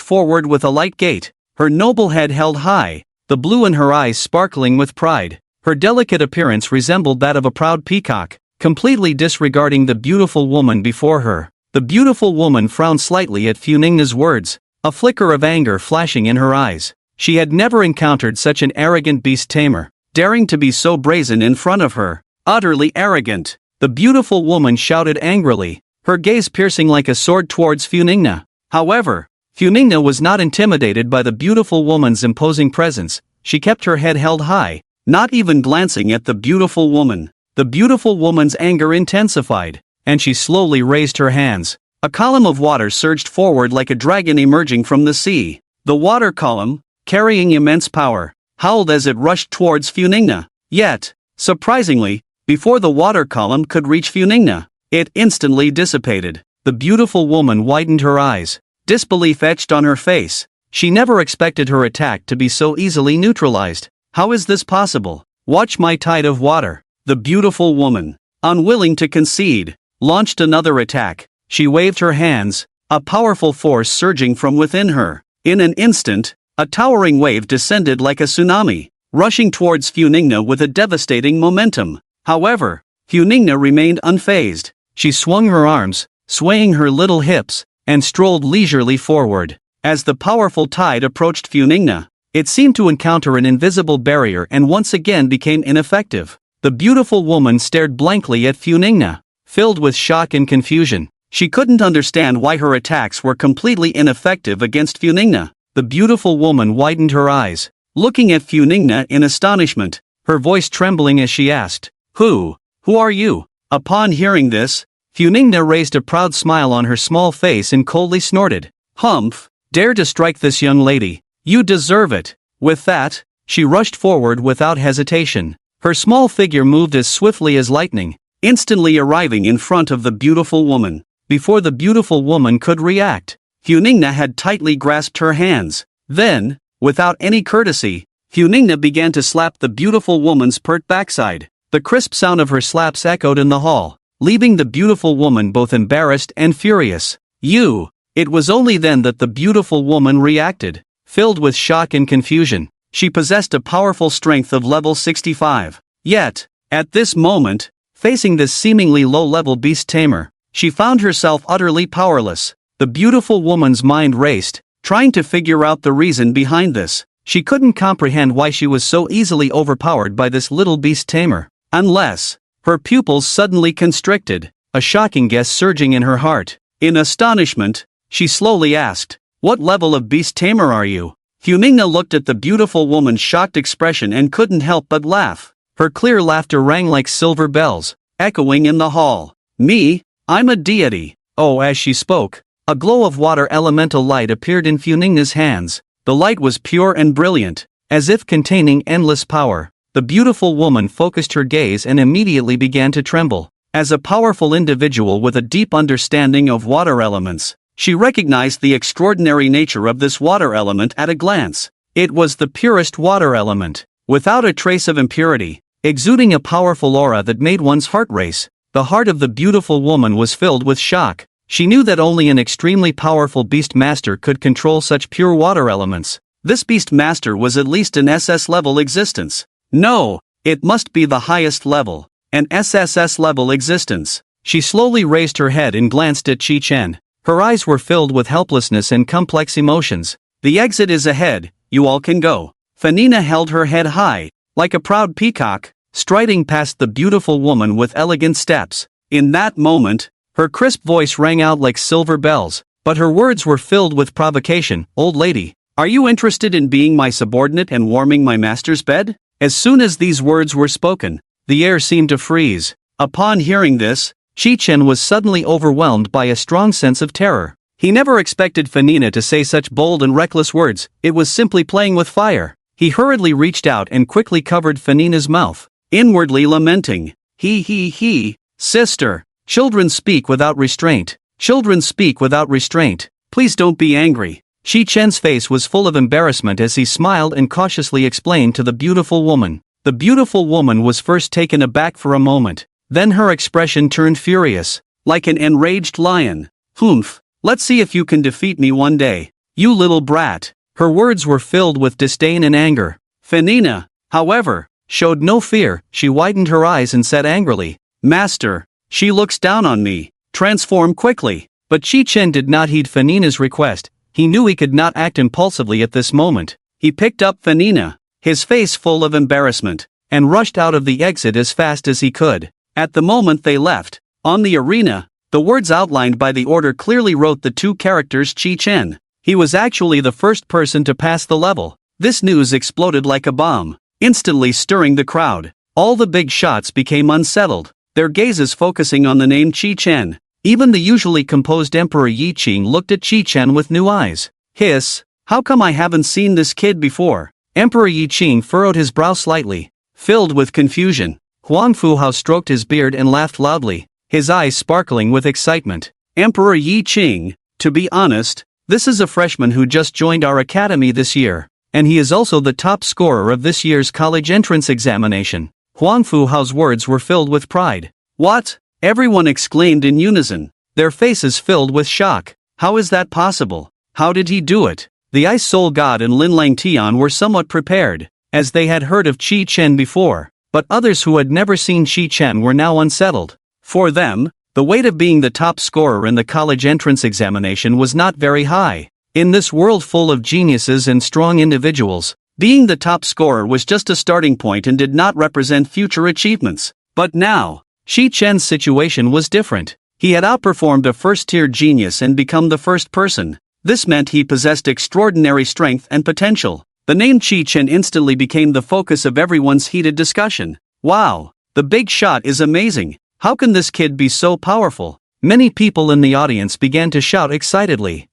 forward with a light gait, her noble head held high, the blue in her eyes sparkling with pride. Her delicate appearance resembled that of a proud peacock, completely disregarding the beautiful woman before her. The beautiful woman frowned slightly at Fu Ningna's words, a flicker of anger flashing in her eyes. She had never encountered such an arrogant beast tamer, daring to be so brazen in front of her. Utterly arrogant. The beautiful woman shouted angrily, her gaze piercing like a sword towards Fu Ningna. However, Fu Ningna was not intimidated by the beautiful woman's imposing presence. She kept her head held high, not even glancing at the beautiful woman. The beautiful woman's anger intensified, and she slowly raised her hands. A column of water surged forward like a dragon emerging from the sea. The water column, carrying immense power, howled as it rushed towards Fu Ningna. Yet, surprisingly, before the water column could reach Fu Ningna, it instantly dissipated. The beautiful woman widened her eyes. Disbelief etched on her face. She never expected her attack to be so easily neutralized. How is this possible? Watch my tide of water. The beautiful woman, unwilling to concede, launched another attack. She waved her hands, a powerful force surging from within her. In an instant, a towering wave descended like a tsunami, rushing towards Fu Ningna with a devastating momentum. However, Fu Ningna remained unfazed. She swung her arms, swaying her little hips, and strolled leisurely forward. As the powerful tide approached Fu Ningna, it seemed to encounter an invisible barrier and once again became ineffective. The beautiful woman stared blankly at Fu Ningna, filled with shock and confusion. She couldn't understand why her attacks were completely ineffective against Fu Ningna. The beautiful woman widened her eyes, looking at Fu Ningna in astonishment, her voice trembling as she asked, Who are you?" Upon hearing this, Fu Ningna raised a proud smile on her small face and coldly snorted, "Humph, dare to strike this young lady. You deserve it." With that, she rushed forward without hesitation. Her small figure moved as swiftly as lightning, instantly arriving in front of the beautiful woman. Before the beautiful woman could react, Fu Ningna had tightly grasped her hands. Then, without any courtesy, Fu Ningna began to slap the beautiful woman's pert backside. The crisp sound of her slaps echoed in the hall, leaving the beautiful woman both embarrassed and furious. You It was only then that the beautiful woman reacted. Filled with shock and confusion, she possessed a powerful strength of level 65. Yet, at this moment, facing this seemingly low-level beast tamer, she found herself utterly powerless. The beautiful woman's mind raced, trying to figure out the reason behind this. She couldn't comprehend why she was so easily overpowered by this little beast tamer. Unless, her pupils suddenly constricted, a shocking guess surging in her heart. In astonishment, she slowly asked, "What level of beast tamer are you?" Humingna looked at the beautiful woman's shocked expression and couldn't help but laugh. Her clear laughter rang like silver bells, echoing in the hall. "Me? I'm a deity." Oh, as she spoke, a glow of water elemental light appeared in Humingna's hands. The light was pure and brilliant, as if containing endless power. The beautiful woman focused her gaze and immediately began to tremble. As a powerful individual with a deep understanding of water elements, she recognized the extraordinary nature of this water element at a glance. It was the purest water element, without a trace of impurity, exuding a powerful aura that made one's heart race. The heart of the beautiful woman was filled with shock. She knew that only an extremely powerful beast master could control such pure water elements. This beast master was at least an SS-level existence. No, it must be the highest level, an SSS-level existence. She slowly raised her head and glanced at Chi-Chen. Her eyes were filled with helplessness and complex emotions. "The exit is ahead, you all can go." Fanina held her head high, like a proud peacock, striding past the beautiful woman with elegant steps. In that moment, her crisp voice rang out like silver bells, but her words were filled with provocation. "Old lady, are you interested in being my subordinate and warming my master's bed?" As soon as these words were spoken, the air seemed to freeze. Upon hearing this, Chi-Chen was suddenly overwhelmed by a strong sense of terror. He never expected Fanina to say such bold and reckless words. It was simply playing with fire. He hurriedly reached out and quickly covered Fanina's mouth, inwardly lamenting. He, sister. Children speak without restraint. Children speak without restraint. Please don't be angry. Chi-Chen's face was full of embarrassment as he smiled and cautiously explained to the beautiful woman. The beautiful woman was first taken aback for a moment. Then her expression turned furious, like an enraged lion. "Humph, let's see if you can defeat me one day, you little brat." Her words were filled with disdain and anger. Fanina, however, showed no fear. She widened her eyes and said angrily, "Master, she looks down on me. Transform quickly." But Chi-Chen did not heed Fanina's request. He knew he could not act impulsively at this moment. He picked up Fanina, his face full of embarrassment, and rushed out of the exit as fast as he could. At the moment they left, on the arena, the words outlined by the order clearly wrote the two characters Chi-Chen. He was actually the first person to pass the level. This news exploded like a bomb, instantly stirring the crowd. All the big shots became unsettled, their gazes focusing on the name Chi-Chen. Even the usually composed Emperor Yi Qing looked at Chi-Chen with new eyes. "Hiss, how come I haven't seen this kid before?" Emperor Yi Qing furrowed his brow slightly, filled with confusion. Huang Fuhao stroked his beard and laughed loudly, his eyes sparkling with excitement. "Emperor Yi Qing, to be honest, this is a freshman who just joined our academy this year, and he is also the top scorer of this year's college entrance examination." Huang Fuhao's words were filled with pride. "What?" everyone exclaimed in unison, their faces filled with shock. "How is that possible? How did he do it?" The Ice Soul God and Lin Lang Tian were somewhat prepared, as they had heard of Chi-Chen before, but others who had never seen Chi-Chen were now unsettled. For them, the weight of being the top scorer in the college entrance examination was not very high. In this world full of geniuses and strong individuals, being the top scorer was just a starting point and did not represent future achievements. But now, Chi-Chen's situation was different. He had outperformed a first-tier genius and become the first person. This meant he possessed extraordinary strength and potential. The name Chi-Chen instantly became the focus of everyone's heated discussion. "Wow, the big shot is amazing. How can this kid be so powerful?" Many people in the audience began to shout excitedly.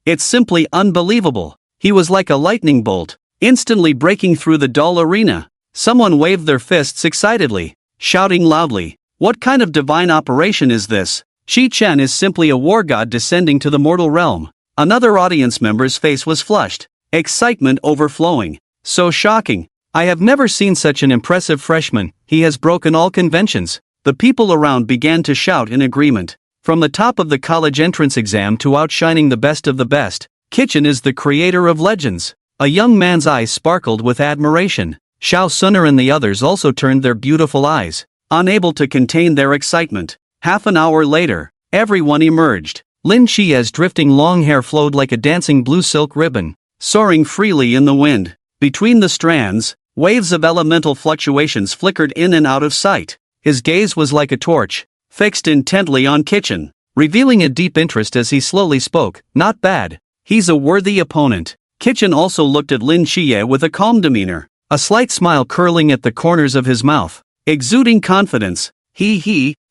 "It's simply unbelievable. He was like a lightning bolt, instantly breaking through the dull arena." Someone waved their fists excitedly, shouting loudly, "What kind of divine operation is this? Chi-Chen is simply a war god descending to the mortal realm." Another audience member's face was flushed, excitement overflowing. "So shocking. I have never seen such an impressive freshman. He has broken all conventions." The people around began to shout in agreement. From the top of the college entrance exam to outshining the best of the best, Kitchen is the creator of legends. A young man's eyes sparkled with admiration. Xiao Suner and the others also turned their beautiful eyes, unable to contain their excitement. Half an hour later, everyone emerged. Lin Qia's drifting long hair flowed like a dancing blue silk ribbon, soaring freely in the wind. Between the strands, waves of elemental fluctuations flickered in and out of sight. His gaze was like a torch, fixed intently on Kitchen, revealing a deep interest as he slowly spoke. Not bad. He's a worthy opponent. Kitchen also looked at Lin Xie with a calm demeanor, a slight smile curling at the corners of his mouth, exuding confidence.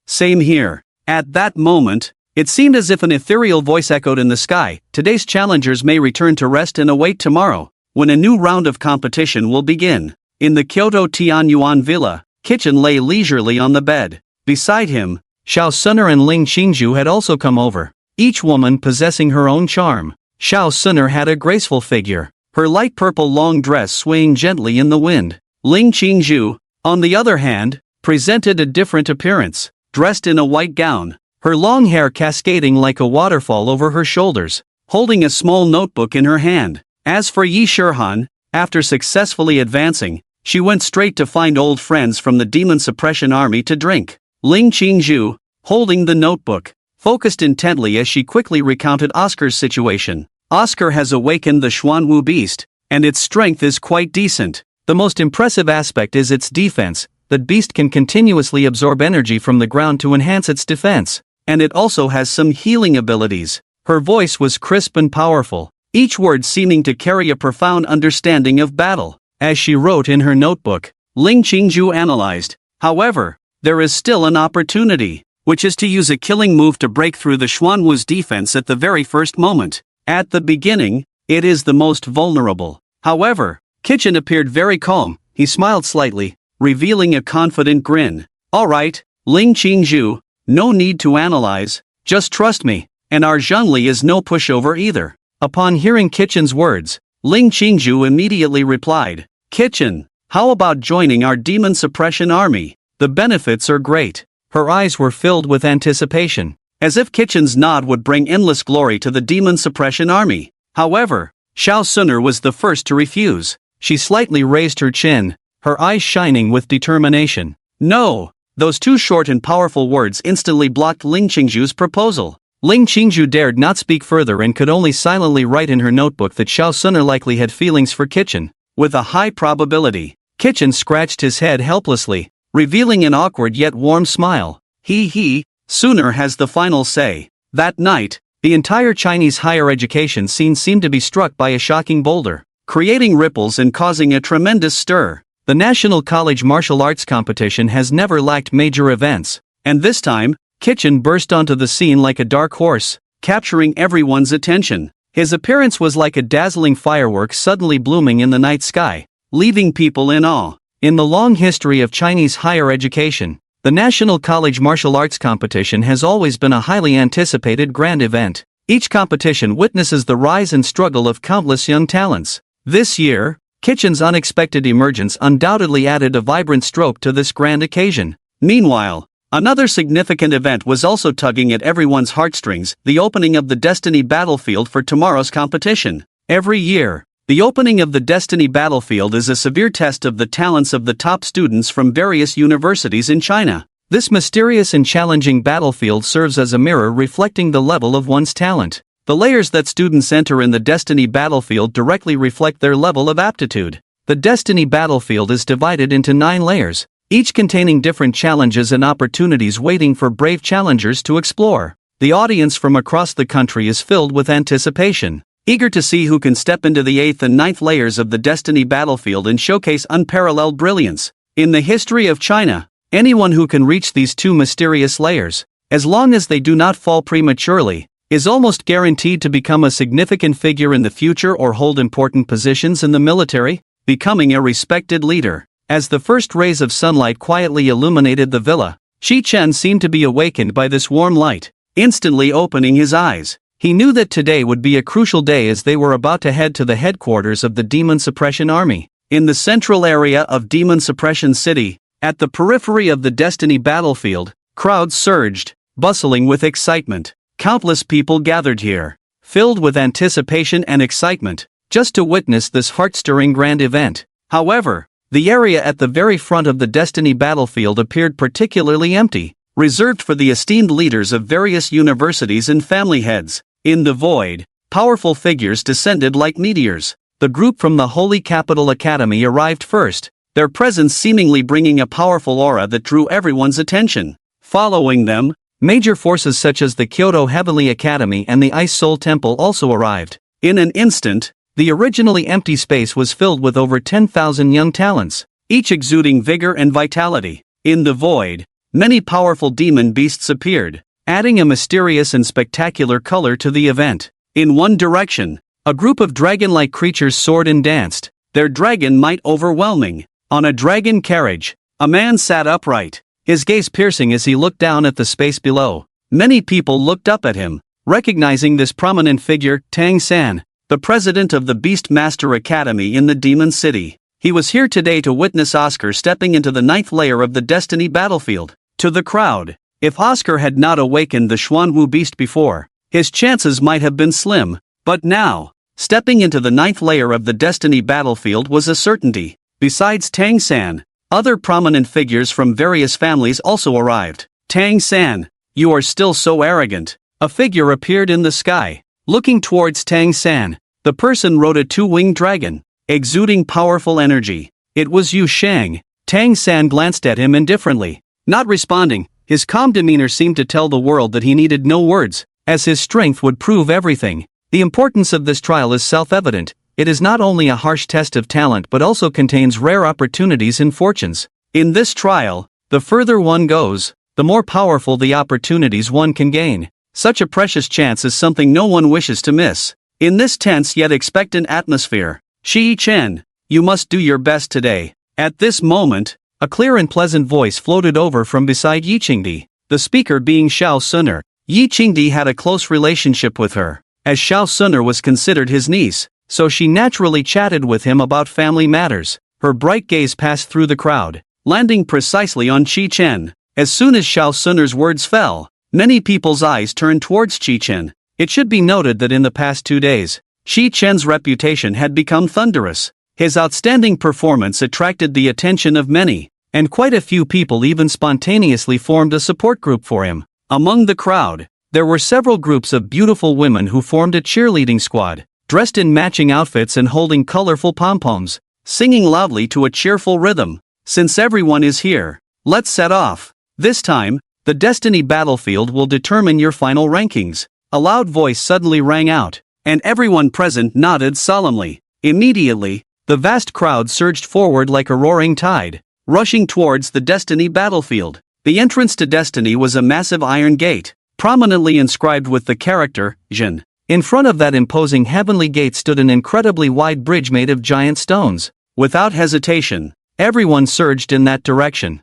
Same here. At that moment, it seemed as if an ethereal voice echoed in the sky. Today's challengers may return to rest and await tomorrow, when a new round of competition will begin. In the Kyoto Tianyuan villa, Kitchen lay leisurely on the bed. Beside him, Xiao Suner and Ling Qingzhu had also come over, each woman possessing her own charm. Xiao Suner had a graceful figure, her light purple long dress swaying gently in the wind. Ling Qingzhu, on the other hand, presented a different appearance, dressed in a white gown, her long hair cascading like a waterfall over her shoulders, holding a small notebook in her hand. As for Yi Shirhan, after successfully advancing, she went straight to find old friends from the Demon Suppression Army to drink. Ling Qingzhu, holding the notebook, focused intently as she quickly recounted Oscar's situation. Oscar has awakened the Xuanwu beast, and its strength is quite decent. The most impressive aspect is its defense. That beast can continuously absorb energy from the ground to enhance its defense, and it also has some healing abilities. Her voice was crisp and powerful, each word seeming to carry a profound understanding of battle. As she wrote in her notebook, Ling Qingzhu analyzed, however, there is still an opportunity, which is to use a killing move to break through the Xuanwu's defense at the very first moment. At the beginning, it is the most vulnerable. However, Kitchen appeared very calm. He smiled slightly, revealing a confident grin. Alright, Ling Qingzhu, no need to analyze, just trust me, and our Zhengli is no pushover either. Upon hearing Kitchen's words, Ling Qingzhu immediately replied, Kitchen, how about joining our Demon Suppression Army? The benefits are great. Her eyes were filled with anticipation, as if Kitchen's nod would bring endless glory to the Demon Suppression Army. However, Xiao Suner was the first to refuse. She slightly raised her chin, her eyes shining with determination. No! Those two short and powerful words instantly blocked Ling Qingzhu's proposal. Ling Qingzhu dared not speak further and could only silently write in her notebook that Xiao Suner likely had feelings for Kitchen. With a high probability, Kitchen scratched his head helplessly, revealing an awkward yet warm smile. Suner has the final say. That night, the entire Chinese higher education scene seemed to be struck by a shocking boulder, creating ripples and causing a tremendous stir. The National College Martial Arts Competition has never lacked major events, and this time, Kitchen burst onto the scene like a dark horse, capturing everyone's attention. His appearance was like a dazzling firework suddenly blooming in the night sky, leaving people in awe. In the long history of Chinese higher education, the National College Martial Arts Competition has always been a highly anticipated grand event. Each competition witnesses the rise and struggle of countless young talents. This year, Kitchen's unexpected emergence undoubtedly added a vibrant stroke to this grand occasion. Meanwhile, another significant event was also tugging at everyone's heartstrings, the opening of the Destiny Battlefield for tomorrow's competition. Every year, the opening of the Destiny Battlefield is a severe test of the talents of the top students from various universities in China. This mysterious and challenging battlefield serves as a mirror reflecting the level of one's talent. The layers that students enter in the Destiny Battlefield directly reflect their level of aptitude. The Destiny Battlefield is divided into 9 layers, each containing different challenges and opportunities waiting for brave challengers to explore. The audience from across the country is filled with anticipation, eager to see who can step into the 8th and 9th layers of the Destiny Battlefield and showcase unparalleled brilliance. In the history of China, anyone who can reach these 2 mysterious layers, as long as they do not fall prematurely, is almost guaranteed to become a significant figure in the future or hold important positions in the military, becoming a respected leader. As the first rays of sunlight quietly illuminated the villa, Shi Chen seemed to be awakened by this warm light, instantly opening his eyes. He knew that today would be a crucial day as they were about to head to the headquarters of the Demon Suppression Army. In the central area of Demon Suppression City, at the periphery of the Destiny Battlefield, crowds surged, bustling with excitement. Countless people gathered here, filled with anticipation and excitement, just to witness this heart-stirring grand event. However, the area at the very front of the Destiny battlefield appeared particularly empty, reserved for the esteemed leaders of various universities and family heads. In the void, powerful figures descended like meteors. The group from the Holy Capital Academy arrived first, their presence seemingly bringing a powerful aura that drew everyone's attention. Following them, major forces such as the Kyoto Heavenly Academy and the Ice Soul Temple also arrived. In an instant, the originally empty space was filled with over 10,000 young talents, each exuding vigor and vitality. In the void, many powerful demon beasts appeared, adding a mysterious and spectacular color to the event. In one direction, a group of dragon-like creatures soared and danced, their dragon might overwhelming. On a dragon carriage, a man sat upright, his gaze piercing as he looked down at the space below. Many people looked up at him, recognizing this prominent figure, Tang-san, the president of the Beast Master Academy in the Demon City. He was here today to witness Oscar stepping into the 9th layer of the Destiny battlefield. To the crowd, if Oscar had not awakened the Xuanwu beast before, his chances might have been slim, but now, stepping into the 9th layer of the Destiny battlefield was a certainty. Besides Tang-san, other prominent figures from various families also arrived. Tang-san, you are still so arrogant. A figure appeared in the sky. Looking towards Tang-san, the person rode a two-winged dragon, exuding powerful energy. It was Yu Shang. Tang-san glanced at him indifferently. Not responding, his calm demeanor seemed to tell the world that he needed no words, as his strength would prove everything. The importance of this trial is self-evident. It is not only a harsh test of talent but also contains rare opportunities and fortunes. In this trial, the further one goes, the more powerful the opportunities one can gain. Such a precious chance is something no one wishes to miss. In this tense yet expectant atmosphere, Shi Chen, you must do your best today. At this moment, a clear and pleasant voice floated over from beside Yi Qingdi, the speaker being Xiao Suner. Yi Qingdi had a close relationship with her, as Xiao Suner was considered his niece, so she naturally chatted with him about family matters. Her bright gaze passed through the crowd, landing precisely on Qi Chen. As soon as Xiao Suner's words fell, many people's eyes turned towards Qi Chen. It should be noted that in the past 2 days, Qi Chen's reputation had become thunderous. His outstanding performance attracted the attention of many, and quite a few people even spontaneously formed a support group for him. Among the crowd, there were several groups of beautiful women who formed a cheerleading squad, dressed in matching outfits and holding colorful pom-poms, singing loudly to a cheerful rhythm. Since everyone is here, let's set off. This time, the Destiny battlefield will determine your final rankings. A loud voice suddenly rang out, and everyone present nodded solemnly. Immediately, the vast crowd surged forward like a roaring tide, rushing towards the Destiny battlefield. The entrance to Destiny was a massive iron gate, prominently inscribed with the character, Jin. In front of that imposing heavenly gate stood an incredibly wide bridge made of giant stones. Without hesitation, everyone surged in that direction.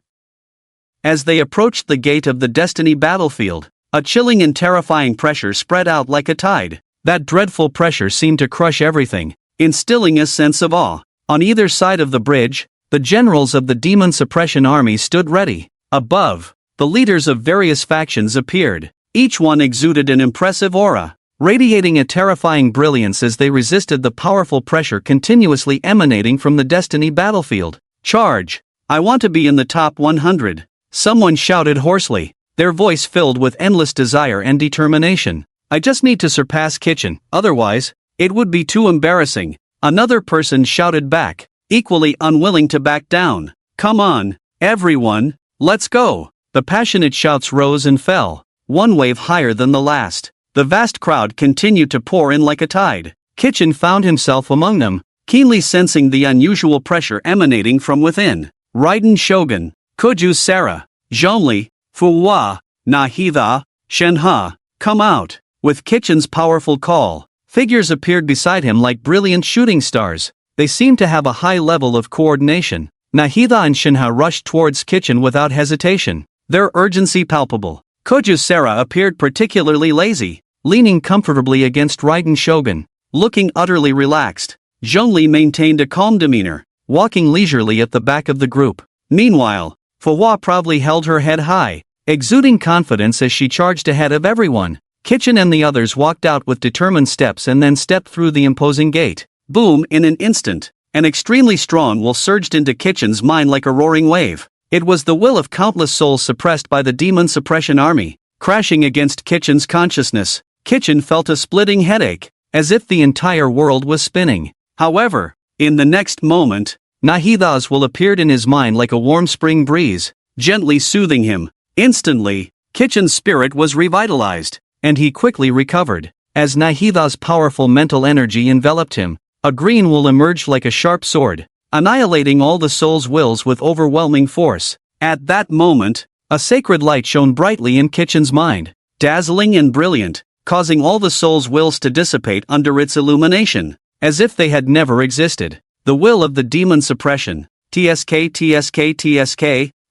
As they approached the gate of the Destiny battlefield, a chilling and terrifying pressure spread out like a tide. That dreadful pressure seemed to crush everything, instilling a sense of awe. On either side of the bridge, the generals of the Demon Suppression Army stood ready. Above, the leaders of various factions appeared. Each one exuded an impressive aura, radiating a terrifying brilliance as they resisted the powerful pressure continuously emanating from the Destiny battlefield. Charge! I want to be in the top 100. Someone shouted hoarsely, their voice filled with endless desire and determination. I just need to surpass Kitchen, otherwise, it would be too embarrassing. Another person shouted back, equally unwilling to back down. Come on, everyone, let's go. The passionate shouts rose and fell, one wave higher than the last. The vast crowd continued to pour in like a tide. Kitchen found himself among them, keenly sensing the unusual pressure emanating from within. Raiden Shogun, Koju Sara, Zhongli, Fuhua, Nahida, Shenhe, come out. With Kitchen's powerful call, figures appeared beside him like brilliant shooting stars. They seemed to have a high level of coordination. Nahida and Shenhe rushed towards Kitchen without hesitation, their urgency palpable. Koju Sara appeared particularly lazy, leaning comfortably against Raiden Shogun, looking utterly relaxed. Zhongli maintained a calm demeanor, walking leisurely at the back of the group. Meanwhile, Fuhua proudly held her head high, exuding confidence as she charged ahead of everyone. Kitchen and the others walked out with determined steps and then stepped through the imposing gate. Boom! In an instant, an extremely strong will surged into Kitchen's mind like a roaring wave. It was the will of countless souls suppressed by the demon suppression army, crashing against Kitchen's consciousness. Kitchen felt a splitting headache, as if the entire world was spinning. However, in the next moment, Nahidha's will appeared in his mind like a warm spring breeze, gently soothing him. Instantly, Kitchen's spirit was revitalized, and he quickly recovered. As Nahidha's powerful mental energy enveloped him, a green will emerged like a sharp sword, annihilating all the soul's wills with overwhelming force. At that moment, a sacred light shone brightly in Kitchen's mind, dazzling and brilliant, causing all the soul's wills to dissipate under its illumination, as if they had never existed. The will of the demon suppression. TSK.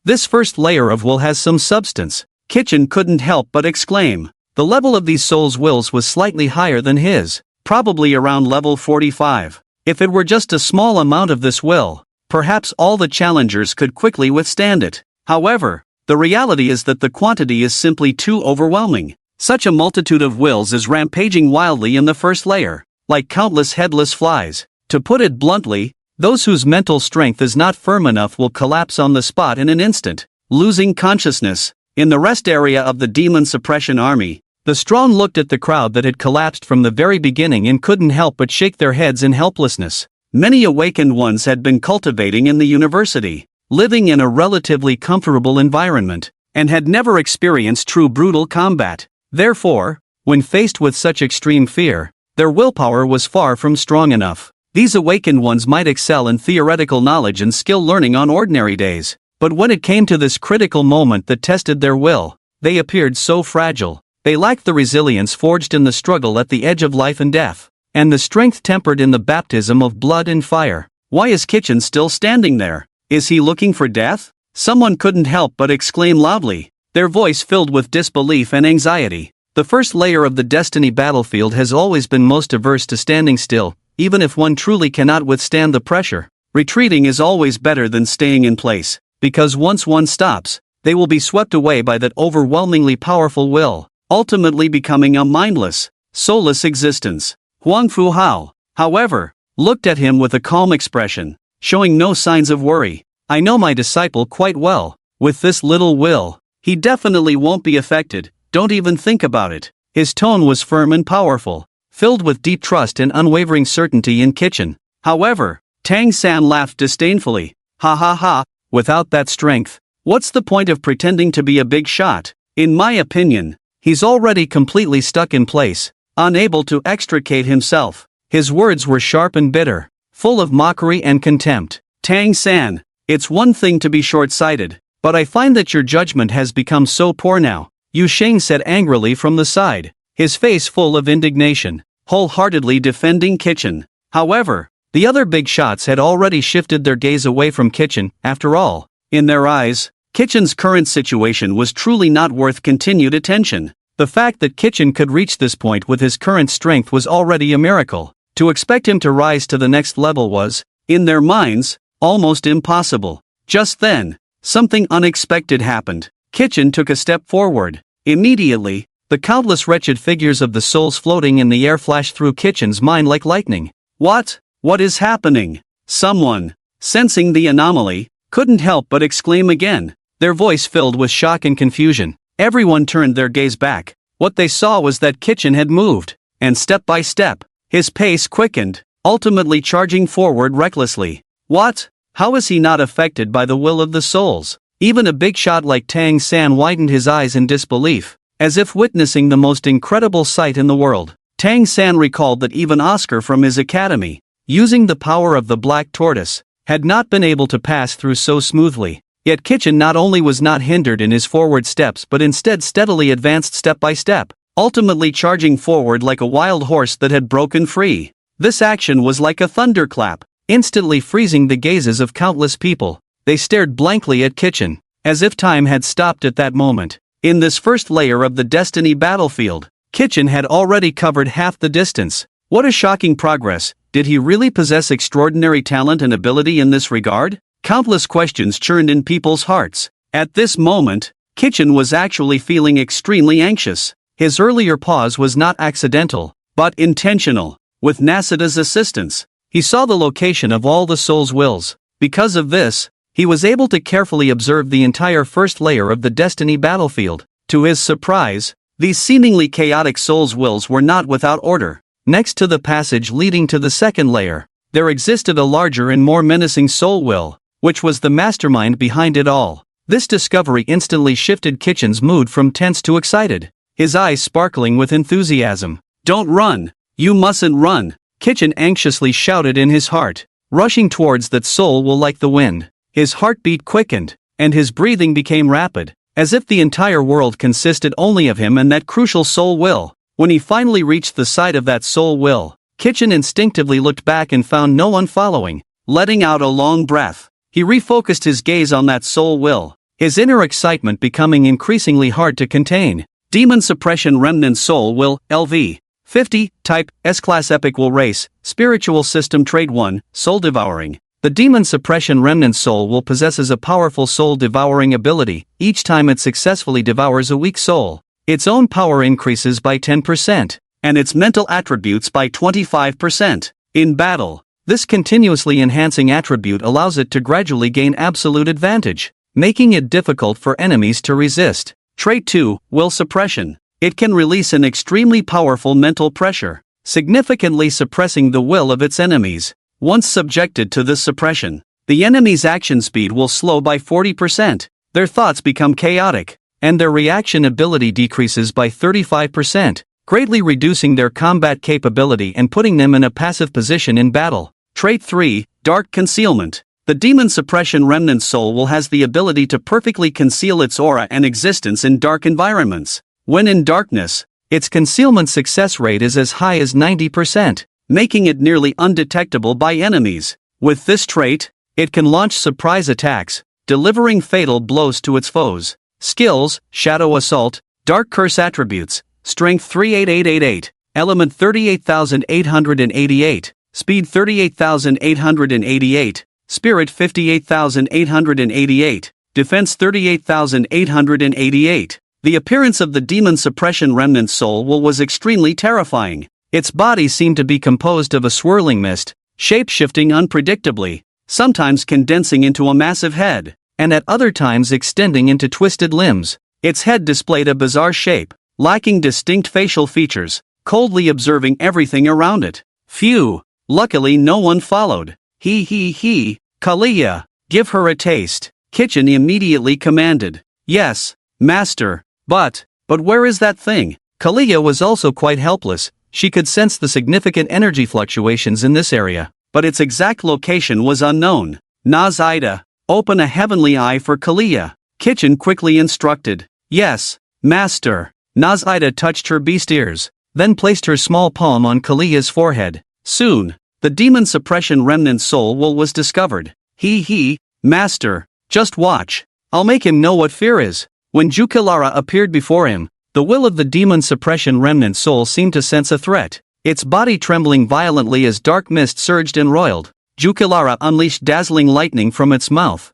This first layer of will has some substance. Kitchen couldn't help but exclaim. The level of these souls' wills was slightly higher than his, probably around level 45. If it were just a small amount of this will, perhaps all the challengers could quickly withstand it. However, the reality is that the quantity is simply too overwhelming. Such a multitude of wills is rampaging wildly in the first layer, like countless headless flies. To put it bluntly, those whose mental strength is not firm enough will collapse on the spot in an instant, losing consciousness. In the rest area of the demon suppression army, the strong looked at the crowd that had collapsed from the very beginning and couldn't help but shake their heads in helplessness. Many awakened ones had been cultivating in the university, living in a relatively comfortable environment, and had never experienced true brutal combat. Therefore, when faced with such extreme fear, their willpower was far from strong enough. These awakened ones might excel in theoretical knowledge and skill learning on ordinary days, but when it came to this critical moment that tested their will, they appeared so fragile. They lacked the resilience forged in the struggle at the edge of life and death, and the strength tempered in the baptism of blood and fire. Why is Kitchen still standing there? Is he looking for death? Someone couldn't help but exclaim loudly, their voice filled with disbelief and anxiety. The first layer of the Destiny battlefield has always been most averse to standing still, even if one truly cannot withstand the pressure. Retreating is always better than staying in place, because once one stops, they will be swept away by that overwhelmingly powerful will, ultimately becoming a mindless, soulless existence. Huang Fu Hao, however, looked at him with a calm expression, showing no signs of worry. I know my disciple quite well. With this little will, he definitely won't be affected. Don't even think about it. His tone was firm and powerful, filled with deep trust and unwavering certainty in Kitchen. However, Tang San laughed disdainfully. Ha ha ha, without that strength, what's the point of pretending to be a big shot? In my opinion, he's already completely stuck in place, unable to extricate himself. His words were sharp and bitter, full of mockery and contempt. Tang San, it's one thing to be short-sighted, but I find that your judgment has become so poor now, Yu Sheng said angrily from the side, his face full of indignation, wholeheartedly defending Kitchen. However, the other big shots had already shifted their gaze away from Kitchen. After all, in their eyes, Kitchen's current situation was truly not worth continued attention. The fact that Kitchen could reach this point with his current strength was already a miracle. To expect him to rise to the next level was, in their minds, almost impossible. Just then, something unexpected happened. Kitchen took a step forward. Immediately, the countless wretched figures of the souls floating in the air flashed through Kitchen's mind like lightning. What? What is happening? Someone, sensing the anomaly, couldn't help but exclaim again, their voice filled with shock and confusion. Everyone turned their gaze back. What they saw was that Kitchen had moved, and step by step, his pace quickened, ultimately charging forward recklessly. What? How is he not affected by the will of the souls? Even a big shot like Tang San widened his eyes in disbelief, as if witnessing the most incredible sight in the world. Tang San recalled that even Oscar from his academy, using the power of the Black Tortoise, had not been able to pass through so smoothly. Yet Kitchen not only was not hindered in his forward steps but instead steadily advanced step by step, ultimately charging forward like a wild horse that had broken free. This action was like a thunderclap, instantly freezing the gazes of countless people. They stared blankly at Kitchen, as if time had stopped at that moment. In this first layer of the Destiny battlefield, Kitchen had already covered half the distance. What a shocking progress! Did he really possess extraordinary talent and ability in this regard? Countless questions churned in people's hearts. At this moment, Kitchen was actually feeling extremely anxious. His earlier pause was not accidental, but intentional. With Nasuda's assistance, he saw the location of all the soul's wills. Because of this, he was able to carefully observe the entire first layer of the destiny battlefield. To his surprise, these seemingly chaotic soul's wills were not without order. Next to the passage leading to the second layer, there existed a larger and more menacing soul will, which was the mastermind behind it all. This discovery instantly shifted Kitchen's mood from tense to excited, his eyes sparkling with enthusiasm. "Don't run! You mustn't run!" Kitchen anxiously shouted in his heart, rushing towards that soul will like the wind. His heartbeat quickened, and his breathing became rapid, as if the entire world consisted only of him and that crucial soul will. When he finally reached the side of that soul will, Kitchen instinctively looked back and found no one following. Letting out a long breath, he refocused his gaze on that soul will, his inner excitement becoming increasingly hard to contain. Demon Suppression Remnant Soul Will, LV. 50, Type, S-Class Epic Will Race, Spiritual System Trait 1, Soul Devouring. The Demon Suppression Remnant Soul Will possesses a powerful soul-devouring ability. Each time it successfully devours a weak soul, its own power increases by 10%, and its mental attributes by 25%. In battle, this continuously enhancing attribute allows it to gradually gain absolute advantage, making it difficult for enemies to resist. Trait 2, Will Suppression. It can release an extremely powerful mental pressure, significantly suppressing the will of its enemies. Once subjected to this suppression, the enemy's action speed will slow by 40%, their thoughts become chaotic, and their reaction ability decreases by 35%, greatly reducing their combat capability and putting them in a passive position in battle. Trait 3, Dark Concealment. The Demon Suppression Remnant Soul will has the ability to perfectly conceal its aura and existence in dark environments. When in darkness, its concealment success rate is as high as 90%, making it nearly undetectable by enemies. With this trait, it can launch surprise attacks, delivering fatal blows to its foes. Skills: Shadow Assault, Dark Curse Attributes, Strength 38888, Element 38888, Speed 38888, Spirit 58888, Defense 38888. The appearance of the Demon Suppression Remnant Soul Will was extremely terrifying. Its body seemed to be composed of a swirling mist, shape-shifting unpredictably, sometimes condensing into a massive head, and at other times extending into twisted limbs. Its head displayed a bizarre shape, lacking distinct facial features, coldly observing everything around it. Phew! Luckily no one followed. He, Kalia, give her a taste. Kitchen immediately commanded. Yes, master, but where is that thing? Kalia was also quite helpless. She could sense the significant energy fluctuations in this area, but its exact location was unknown. Nazaida, open a heavenly eye for Kalia. Kitchen quickly instructed. Yes, master. Nazaida touched her beast ears, then placed her small palm on Kalia's forehead. Soon, the Demon Suppression Remnant Soul Will was discovered. He, master, just watch. I'll make him know what fear is. When Jukilara appeared before him, the will of the Demon Suppression Remnant Soul seemed to sense a threat, its body trembling violently as dark mist surged and roiled. Jukilara unleashed dazzling lightning from its mouth,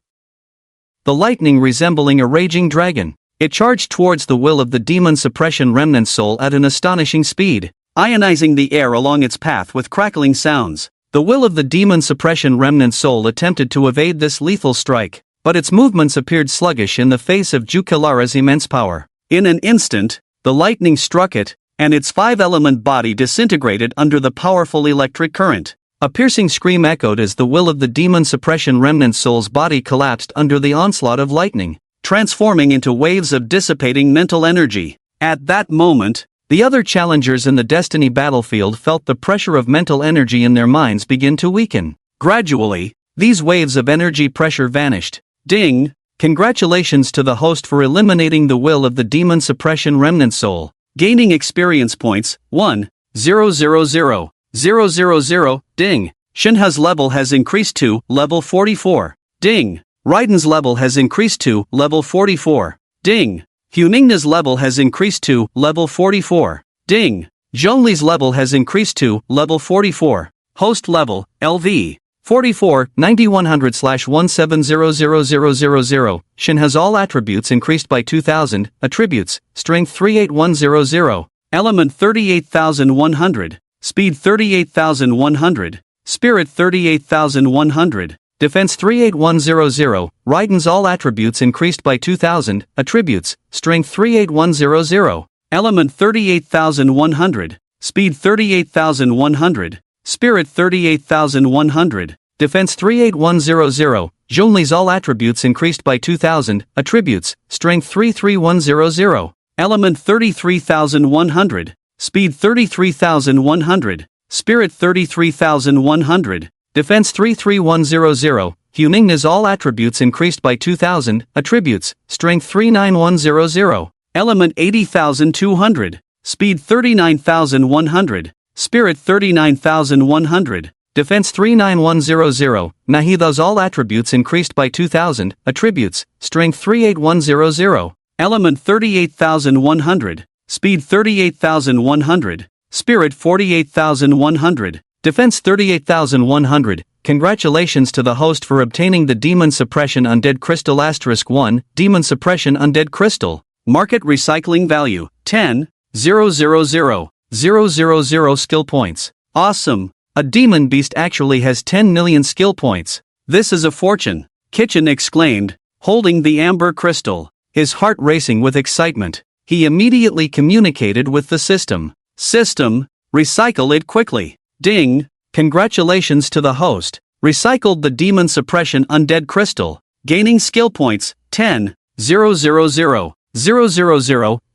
the lightning resembling a raging dragon. It charged towards the will of the Demon Suppression Remnant Soul at an astonishing speed, ionizing the air along its path with crackling sounds. The will of the Demon Suppression Remnant Soul attempted to evade this lethal strike, but its movements appeared sluggish in the face of Jukilara's immense power. In an instant, the lightning struck it, and its five-element body disintegrated under the powerful electric current. A piercing scream echoed as the will of the Demon Suppression Remnant Soul's body collapsed under the onslaught of lightning, transforming into waves of dissipating mental energy. At that moment, the other challengers in the Destiny battlefield felt the pressure of mental energy in their minds begin to weaken. Gradually, these waves of energy pressure vanished. Ding! Congratulations to the host for eliminating the will of the Demon Suppression Remnant Soul. Gaining experience points, 1,000,000. Ding! Shinha's level has increased to level 44. Ding! Raiden's level has increased to level 44. Ding! Huningna's level has increased to level 44. Ding! Zhongli's level has increased to level 44. Host level, LV. 44, 9100/1700000. Shin has all attributes increased by 2000, attributes, strength 38100, element 38100, speed 38100, spirit 38100, defense 38100, Raiden's all attributes increased by 2000, attributes, strength 38100, element 38100, speed 38100, spirit 38100, defense 38100, Zhongli's all attributes increased by 2000, attributes, strength 33100, element 33100, speed 33100, spirit 33100, defense 33100, Huningna's all attributes increased by 2000, attributes, strength 39100, element 80200, speed 39100, spirit 39100, defense 39100, Nahida's all attributes increased by 2000, attributes, strength 38100, element 38100, speed 38100, spirit 48100, defense 38100. Congratulations to the host for obtaining the Demon Suppression Undead Crystal *1, Demon Suppression Undead Crystal. Market recycling value, 10,000,000 skill points. Awesome! A demon beast actually has 10 million skill points. This is a fortune, Kitchen exclaimed, holding the amber crystal, his heart racing with excitement. He immediately communicated with the system. System, recycle it quickly. Ding! Congratulations to the host. Recycled the Demon Suppression Undead Crystal, gaining skill points, 10,000,000.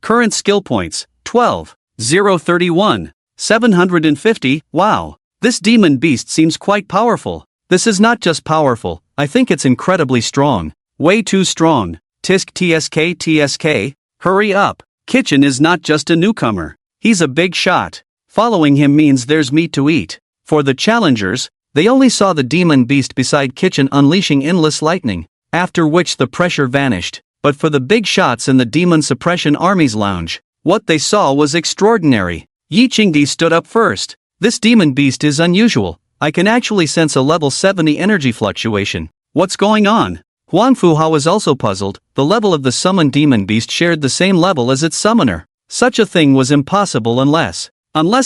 Current skill points, 12,031. 750, wow. This demon beast seems quite powerful. This is not just powerful, I think it's incredibly strong. Way too strong. Tisk TSK. Hurry up. Kitchen is not just a newcomer. He's a big shot. Following him means there's meat to eat. For the challengers, they only saw the demon beast beside Kitchen unleashing endless lightning, after which the pressure vanished. But for the big shots in the Demon Suppression Army's lounge, what they saw was extraordinary. Yi Qingdi stood up first. This demon beast is unusual. I can actually sense a level 70 energy fluctuation. What's going on? Huang Fuhao was also puzzled. The level of the summoned demon beast shared the same level as its summoner. Such a thing was impossible unless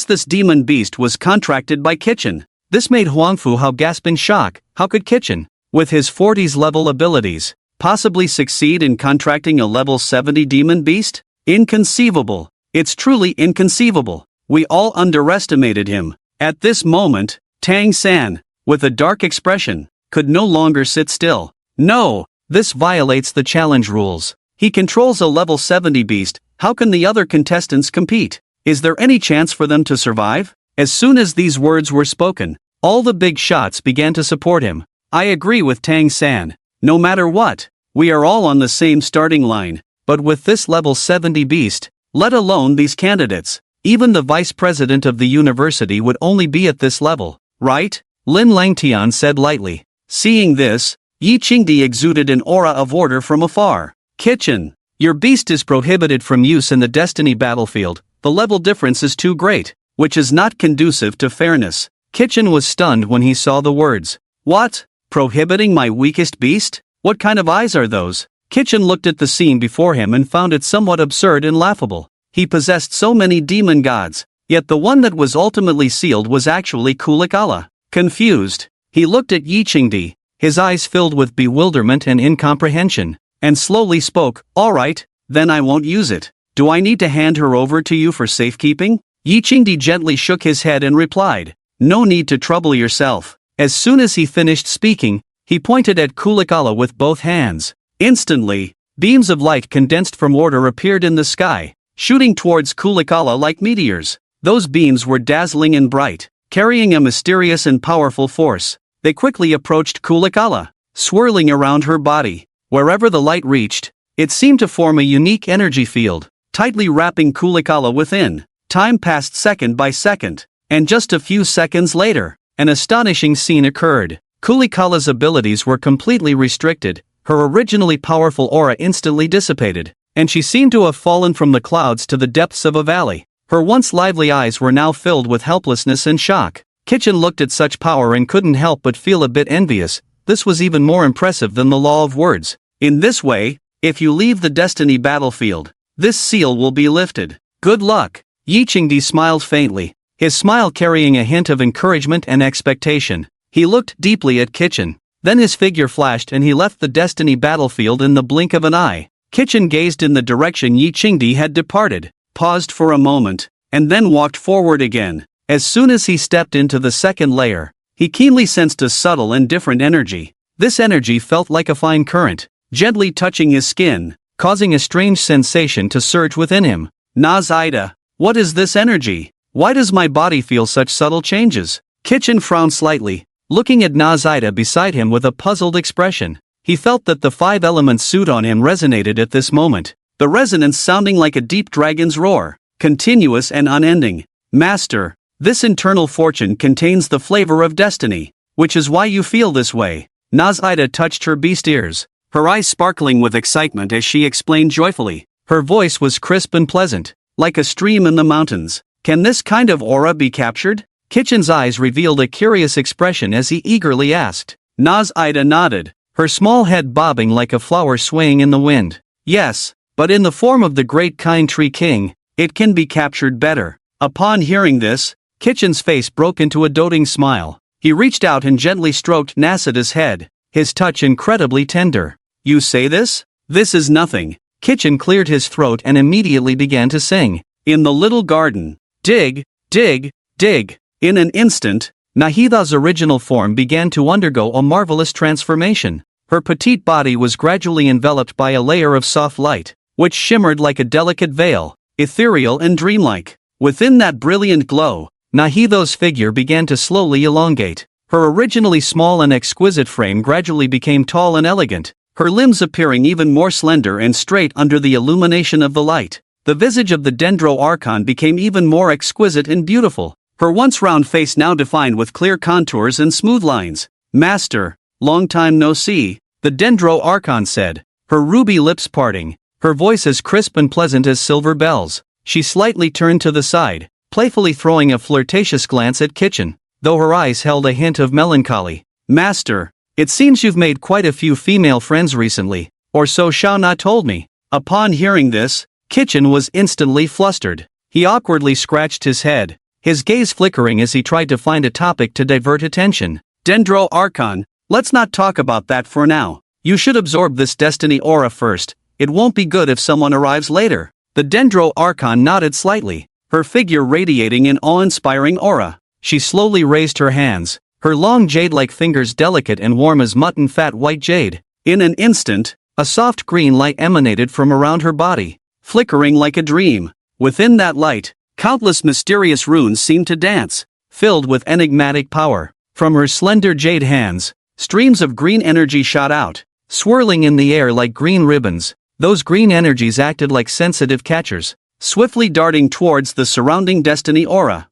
this demon beast was contracted by Kitchen. This made Huang Fuhao gasp in shock. How could Kitchen, with his 40s level abilities, possibly succeed in contracting a level 70 demon beast? Inconceivable. It's truly inconceivable. We all underestimated him. At this moment, Tang San, with a dark expression, could no longer sit still. No, this violates the challenge rules. He controls a level 70 beast, how can the other contestants compete? Is there any chance for them to survive? As soon as these words were spoken, all the big shots began to support him. I agree with Tang San. No matter what, we are all on the same starting line. But with this level 70 beast, let alone these candidates, even the vice president of the university would only be at this level, right? Lin Langtian said lightly. Seeing this, Yi Qingdi exuded an aura of order from afar. Kitchen, your beast is prohibited from use in the Destiny battlefield. The level difference is too great, which is not conducive to fairness. Kitchen was stunned when he saw the words. What? Prohibiting my weakest beast? What kind of eyes are those? Kitchen looked at the scene before him and found it somewhat absurd and laughable. He possessed so many demon gods, yet the one that was ultimately sealed was actually Kulikala. Confused, he looked at Yi Qingdi, his eyes filled with bewilderment and incomprehension, and slowly spoke, all right, then I won't use it. Do I need to hand her over to you for safekeeping? Yi Qingdi gently shook his head and replied, no need to trouble yourself. As soon as he finished speaking, he pointed at Kulikala with both hands. Instantly, beams of light condensed from order appeared in the sky, shooting towards Kulikala like meteors. Those beams were dazzling and bright, carrying a mysterious and powerful force. They quickly approached Kulikala, swirling around her body. Wherever the light reached, it seemed to form a unique energy field, tightly wrapping Kulikala within. Time passed second by second, and just a few seconds later, an astonishing scene occurred. Kulikala's abilities were completely restricted, her originally powerful aura instantly dissipated, and she seemed to have fallen from the clouds to the depths of a valley. Her once lively eyes were now filled with helplessness and shock. Kitchen looked at such power and couldn't help but feel a bit envious. This was even more impressive than the law of words. In this way, if you leave the destiny battlefield, this seal will be lifted. Good luck. Yi Qingdi smiled faintly, his smile carrying a hint of encouragement and expectation. He looked deeply at Kitchen. Then his figure flashed and he left the destiny battlefield in the blink of an eye. Kitchen gazed in the direction Yi Qingdi had departed, paused for a moment, and then walked forward again. As soon as he stepped into the second layer, he keenly sensed a subtle and different energy. This energy felt like a fine current, gently touching his skin, causing a strange sensation to surge within him. Nazaida, what is this energy? Why does my body feel such subtle changes? Kitchen frowned slightly, looking at Nazaida beside him with a puzzled expression. He felt that the 5 elements suit on him resonated at this moment, the resonance sounding like a deep dragon's roar, continuous and unending. Master, this internal fortune contains the flavor of destiny, which is why you feel this way. Nazaida touched her beast ears, her eyes sparkling with excitement as she explained joyfully. Her voice was crisp and pleasant, like a stream in the mountains. Can this kind of aura be captured? Kitchen's eyes revealed a curious expression as he eagerly asked. Nazaida nodded, her small head bobbing like a flower swaying in the wind. Yes, but in the form of the great kind tree king, it can be captured better. Upon hearing this, Kitchen's face broke into a doting smile. He reached out and gently stroked Nazida's head, his touch incredibly tender. You say this? This is nothing. Kitchen cleared his throat and immediately began to sing. In the little garden, dig, dig, dig. In an instant, Nahida's original form began to undergo a marvelous transformation. Her petite body was gradually enveloped by a layer of soft light, which shimmered like a delicate veil, ethereal and dreamlike. Within that brilliant glow, Nahida's figure began to slowly elongate. Her originally small and exquisite frame gradually became tall and elegant, her limbs appearing even more slender and straight under the illumination of the light. The visage of the Dendro Archon became even more exquisite and beautiful, her once round face now defined with clear contours and smooth lines. Master, long time no see, the Dendro Archon said, her ruby lips parting, her voice as crisp and pleasant as silver bells. She slightly turned to the side, playfully throwing a flirtatious glance at Kitchen, though her eyes held a hint of melancholy. Master, it seems you've made quite a few female friends recently, or so Shao Na told me. Upon hearing this, Kitchen was instantly flustered. He awkwardly scratched his head, his gaze flickering as he tried to find a topic to divert attention. Dendro Archon, let's not talk about that for now. You should absorb this destiny aura first. It won't be good if someone arrives later. The Dendro Archon nodded slightly, her figure radiating an awe-inspiring aura. She slowly raised her hands, her long jade-like fingers delicate and warm as mutton-fat white jade. In an instant, a soft green light emanated from around her body, flickering like a dream. Within that light, countless mysterious runes seemed to dance, filled with enigmatic power. From her slender jade hands, streams of green energy shot out, swirling in the air like green ribbons. Those green energies acted like sensitive catchers, swiftly darting towards the surrounding destiny aura.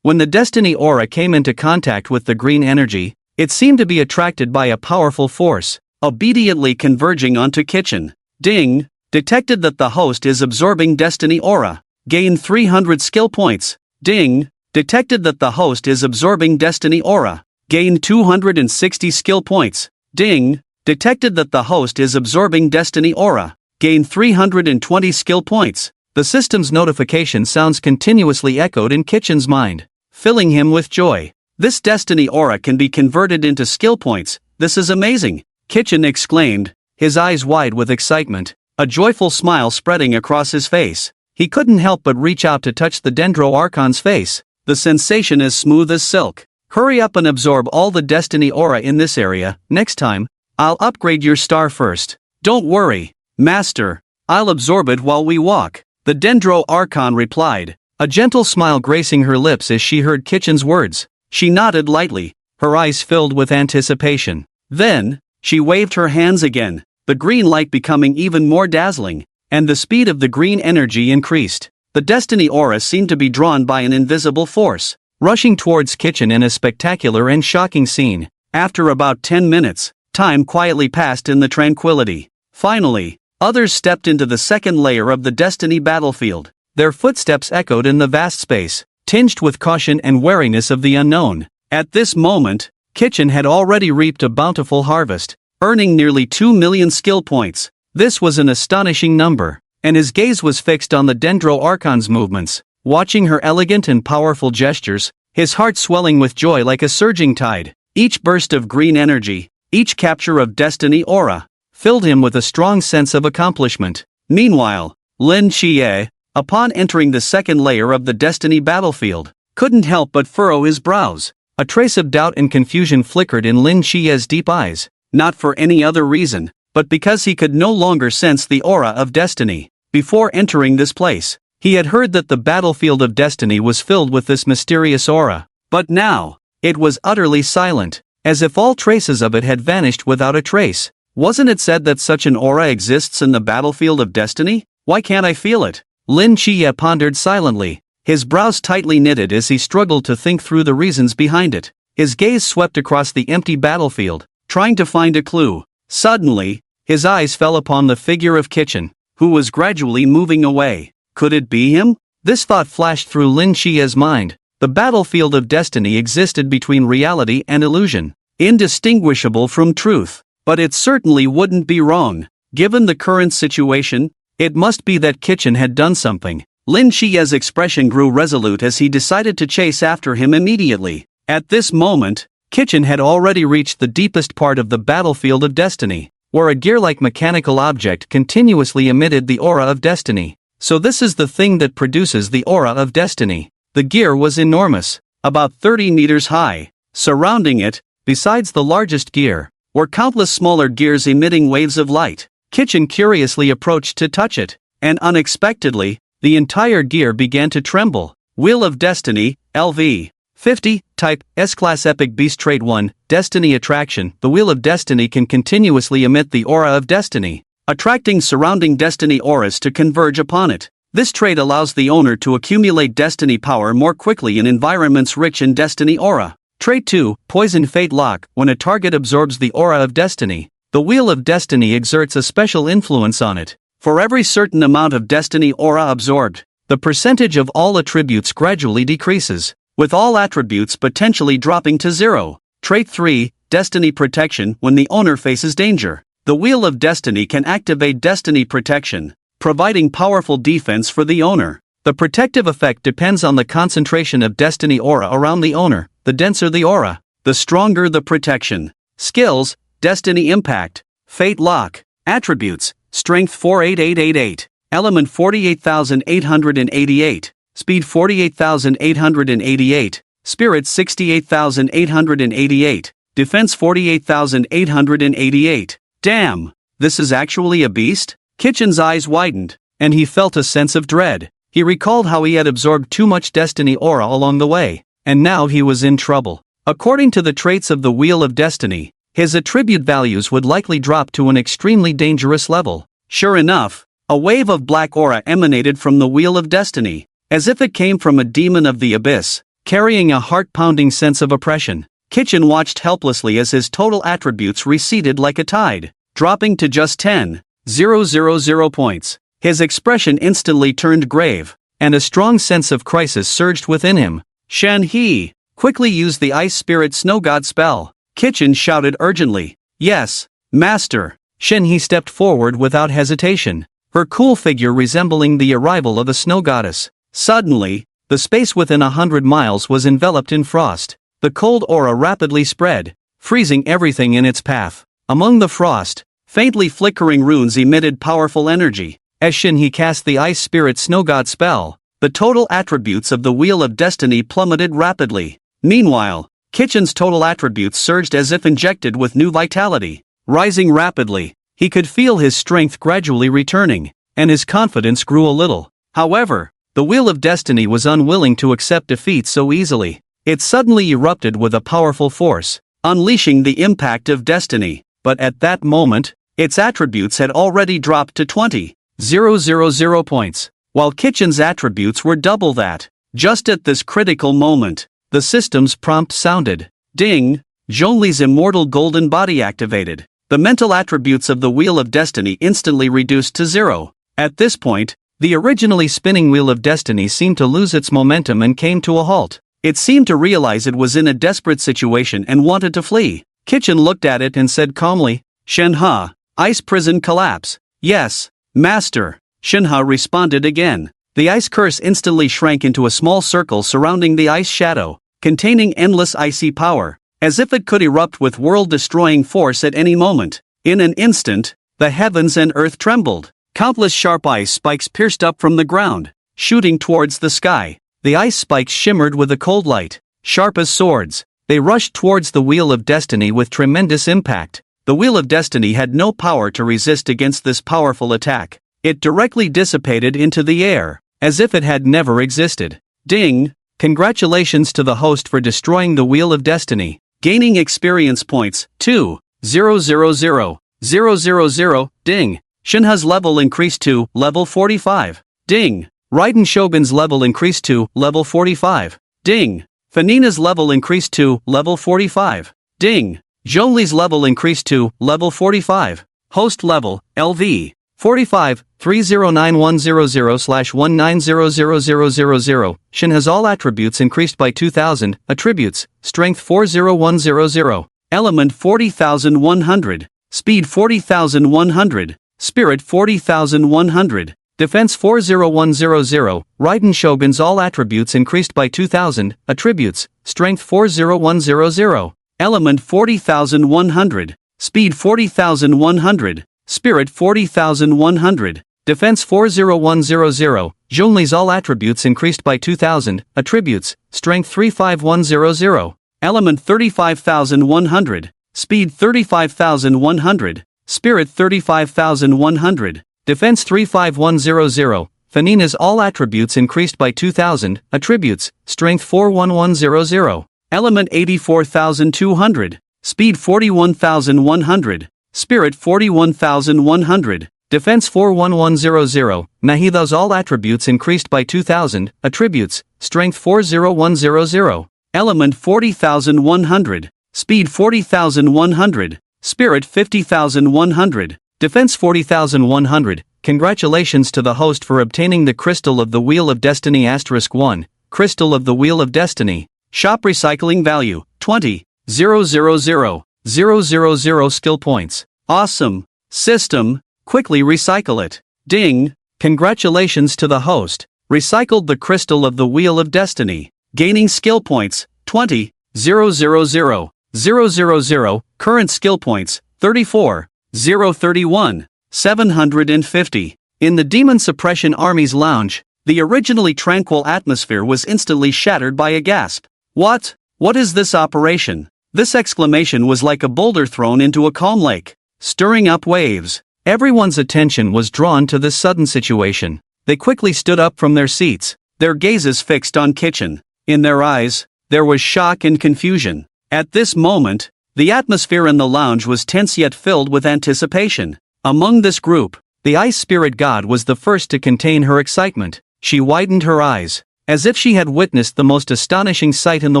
When the destiny aura came into contact with the green energy, it seemed to be attracted by a powerful force, obediently converging onto Kitchen. Ding! Detected that the host is absorbing destiny aura. Gain 300 skill points. Ding! Detected that the host is absorbing destiny aura. Gain 260 skill points. Ding! Detected that the host is absorbing destiny aura. Gain 320 skill points. The system's notification sounds continuously echoed in Kitchen's mind, filling him with joy. This destiny aura can be converted into skill points. This is amazing! Kitchen exclaimed, his eyes wide with excitement, a joyful smile spreading across his face. He couldn't help but reach out to touch the Dendro Archon's face. The sensation is smooth as silk. Hurry up and absorb all the destiny aura in this area. Next time, I'll upgrade your star first. Don't worry, Master, I'll absorb it while we walk. The Dendro Archon replied, a gentle smile gracing her lips as she heard Kitchen's words. She nodded lightly, her eyes filled with anticipation. Then, she waved her hands again, the green light becoming even more dazzling, and the speed of the green energy increased. The destiny aura seemed to be drawn by an invisible force, rushing towards Kitchen in a spectacular and shocking scene. After about 10 minutes, time quietly passed in the tranquility. Finally, others stepped into the second layer of the destiny battlefield. Their footsteps echoed in the vast space, tinged with caution and wariness of the unknown. At this moment, Kitchen had already reaped a bountiful harvest, earning nearly 2 million skill points. This was an astonishing number, and his gaze was fixed on the Dendro Archon's movements, watching her elegant and powerful gestures, his heart swelling with joy like a surging tide. Each burst of green energy, each capture of destiny aura, filled him with a strong sense of accomplishment. Meanwhile, Lin Xie, upon entering the second layer of the destiny battlefield, couldn't help but furrow his brows. A trace of doubt and confusion flickered in Lin Xie's deep eyes, not for any other reason, but because he could no longer sense the aura of destiny. Before entering this place, he had heard that the battlefield of destiny was filled with this mysterious aura, but now, it was utterly silent, as if all traces of it had vanished without a trace. Wasn't it said that such an aura exists in the battlefield of destiny? Why can't I feel it? Lin Xie pondered silently, his brows tightly knitted as he struggled to think through the reasons behind it. His gaze swept across the empty battlefield, trying to find a clue. Suddenly, his eyes fell upon the figure of Kitchen, who was gradually moving away. Could it be him? This thought flashed through Lin Xie's mind. The battlefield of destiny existed between reality and illusion, indistinguishable from truth. But it certainly wouldn't be wrong. Given the current situation, it must be that Kitchen had done something. Lin Xie's expression grew resolute as he decided to chase after him immediately. At this moment, Kitchen had already reached the deepest part of the battlefield of destiny, where a gear-like mechanical object continuously emitted the aura of destiny. So this is the thing that produces the aura of destiny. The gear was enormous, about 30 meters high. Surrounding it, besides the largest gear, were countless smaller gears emitting waves of light. Kitchen curiously approached to touch it, and unexpectedly, the entire gear began to tremble. Wheel of Destiny, LV. 50, Type, S-Class Epic Beast Trait 1, Destiny Attraction. The Wheel of Destiny can continuously emit the aura of destiny, attracting surrounding destiny auras to converge upon it. This trait allows the owner to accumulate destiny power more quickly in environments rich in destiny aura. Trait 2, Poison Fate Lock. When a target absorbs the aura of destiny, the Wheel of Destiny exerts a special influence on it. For every certain amount of destiny aura absorbed, the percentage of all attributes gradually decreases, with all attributes potentially dropping to 0. Trait 3, Destiny Protection. When the owner faces danger, the Wheel of Destiny can activate Destiny Protection, providing powerful defense for the owner. The protective effect depends on the concentration of destiny aura around the owner. The denser the aura, the stronger the protection. Skills, Destiny Impact, Fate Lock. Attributes, Strength 48888, Element 48888, Speed 48888, Spirit 68888, Defense 48888. Damn, this is actually a beast? Kitchen's eyes widened, and he felt a sense of dread. He recalled how he had absorbed too much destiny aura along the way, and now he was in trouble. According to the traits of the Wheel of Destiny, his attribute values would likely drop to an extremely dangerous level. Sure enough, a wave of black aura emanated from the Wheel of Destiny, as if it came from a demon of the abyss, carrying a heart-pounding sense of oppression. Kitchen watched helplessly as his total attributes receded like a tide, dropping to just 10,000 points. His expression instantly turned grave, and a strong sense of crisis surged within him. Shen He, quickly use the Ice Spirit Snow God spell. Kitchen shouted urgently. Yes, Master. Shen He stepped forward without hesitation, her cool figure resembling the arrival of a snow goddess. Suddenly, the space within 100 miles was enveloped in frost. The cold aura rapidly spread, freezing everything in its path. Among the frost, faintly flickering runes emitted powerful energy. As Shen He cast the Ice Spirit Snow God spell, the total attributes of the Wheel of Destiny plummeted rapidly. Meanwhile, Kitchen's total attributes surged as if injected with new vitality. Rising rapidly, he could feel his strength gradually returning, and his confidence grew a little. However, the Wheel of Destiny was unwilling to accept defeat so easily. It suddenly erupted with a powerful force, unleashing the impact of destiny. But at that moment, its attributes had already dropped to 20,000 points, while Kitchen's attributes were double that. Just at this critical moment, the system's prompt sounded. Ding! Zhongli's immortal golden body activated. The mental attributes of the Wheel of Destiny instantly reduced to 0. At this point, The originally spinning wheel of destiny seemed to lose its momentum and came to a halt. It seemed to realize it was in a desperate situation and wanted to flee. Kitchen looked at it and said calmly, "Shenhe, ice prison collapse." "Yes, master," Shenhe responded again. The ice curse instantly shrank into a small circle surrounding the ice shadow, containing endless icy power, as if it could erupt with world-destroying force at any moment. In an instant, the heavens and earth trembled. Countless sharp ice spikes pierced up from the ground, shooting towards the sky. The ice spikes shimmered with a cold light, sharp as swords. They rushed towards the Wheel of Destiny with tremendous impact. The Wheel of Destiny had no power to resist against this powerful attack. It directly dissipated into the air, as if it had never existed. Ding! Congratulations to the host for destroying the Wheel of Destiny. Gaining experience points, 2,000,000. Ding! Shinha's level increased to level 45. Ding! Raiden Shogun's level increased to level 45. Ding! Fanina's level increased to level 45. Ding! Zhongli's level increased to level 45. Host level, LV, 45, 309100/1900000. Shinha's all attributes increased by 2000, attributes, strength 40100, element 40,100, speed 40,100, spirit 40,100. Defense 40100, Raiden Shogun's all attributes increased by 2000, attributes, strength 40100, element 40,100, speed 40,100, spirit 40,100, defense 40100, Zhongli's all attributes increased by 2000, attributes, strength 35100, element 35,100, speed 35,100, spirit 35,100. Defense 35100, Fanina's all attributes increased by 2000, attributes, strength 41100, element 84,200, speed 41,100, spirit 41,100, defense 41100, Nahidha's all attributes increased by 2000, attributes, strength 40100, element 40,100, speed 40,100, spirit 50,100. Defense 40,100. Congratulations to the host for obtaining the Crystal of the Wheel of Destiny *1, Crystal of the Wheel of Destiny. Shop recycling value, 20,000,000 skill points. Awesome. System, quickly recycle it. Ding. Congratulations to the host. Recycled the Crystal of the Wheel of Destiny. Gaining skill points, 20,000,000. Current skill points, 34. 031, 750. In the Demon Suppression Army's lounge, the originally tranquil atmosphere was instantly shattered by a gasp. What? What is this operation? This exclamation was like a boulder thrown into a calm lake, stirring up waves. Everyone's attention was drawn to this sudden situation. They quickly stood up from their seats, their gazes fixed on Kitchen. In their eyes, there was shock and confusion. At this moment, the atmosphere in the lounge was tense yet filled with anticipation. Among this group, the Ice Spirit God was the first to contain her excitement. She widened her eyes, as if she had witnessed the most astonishing sight in the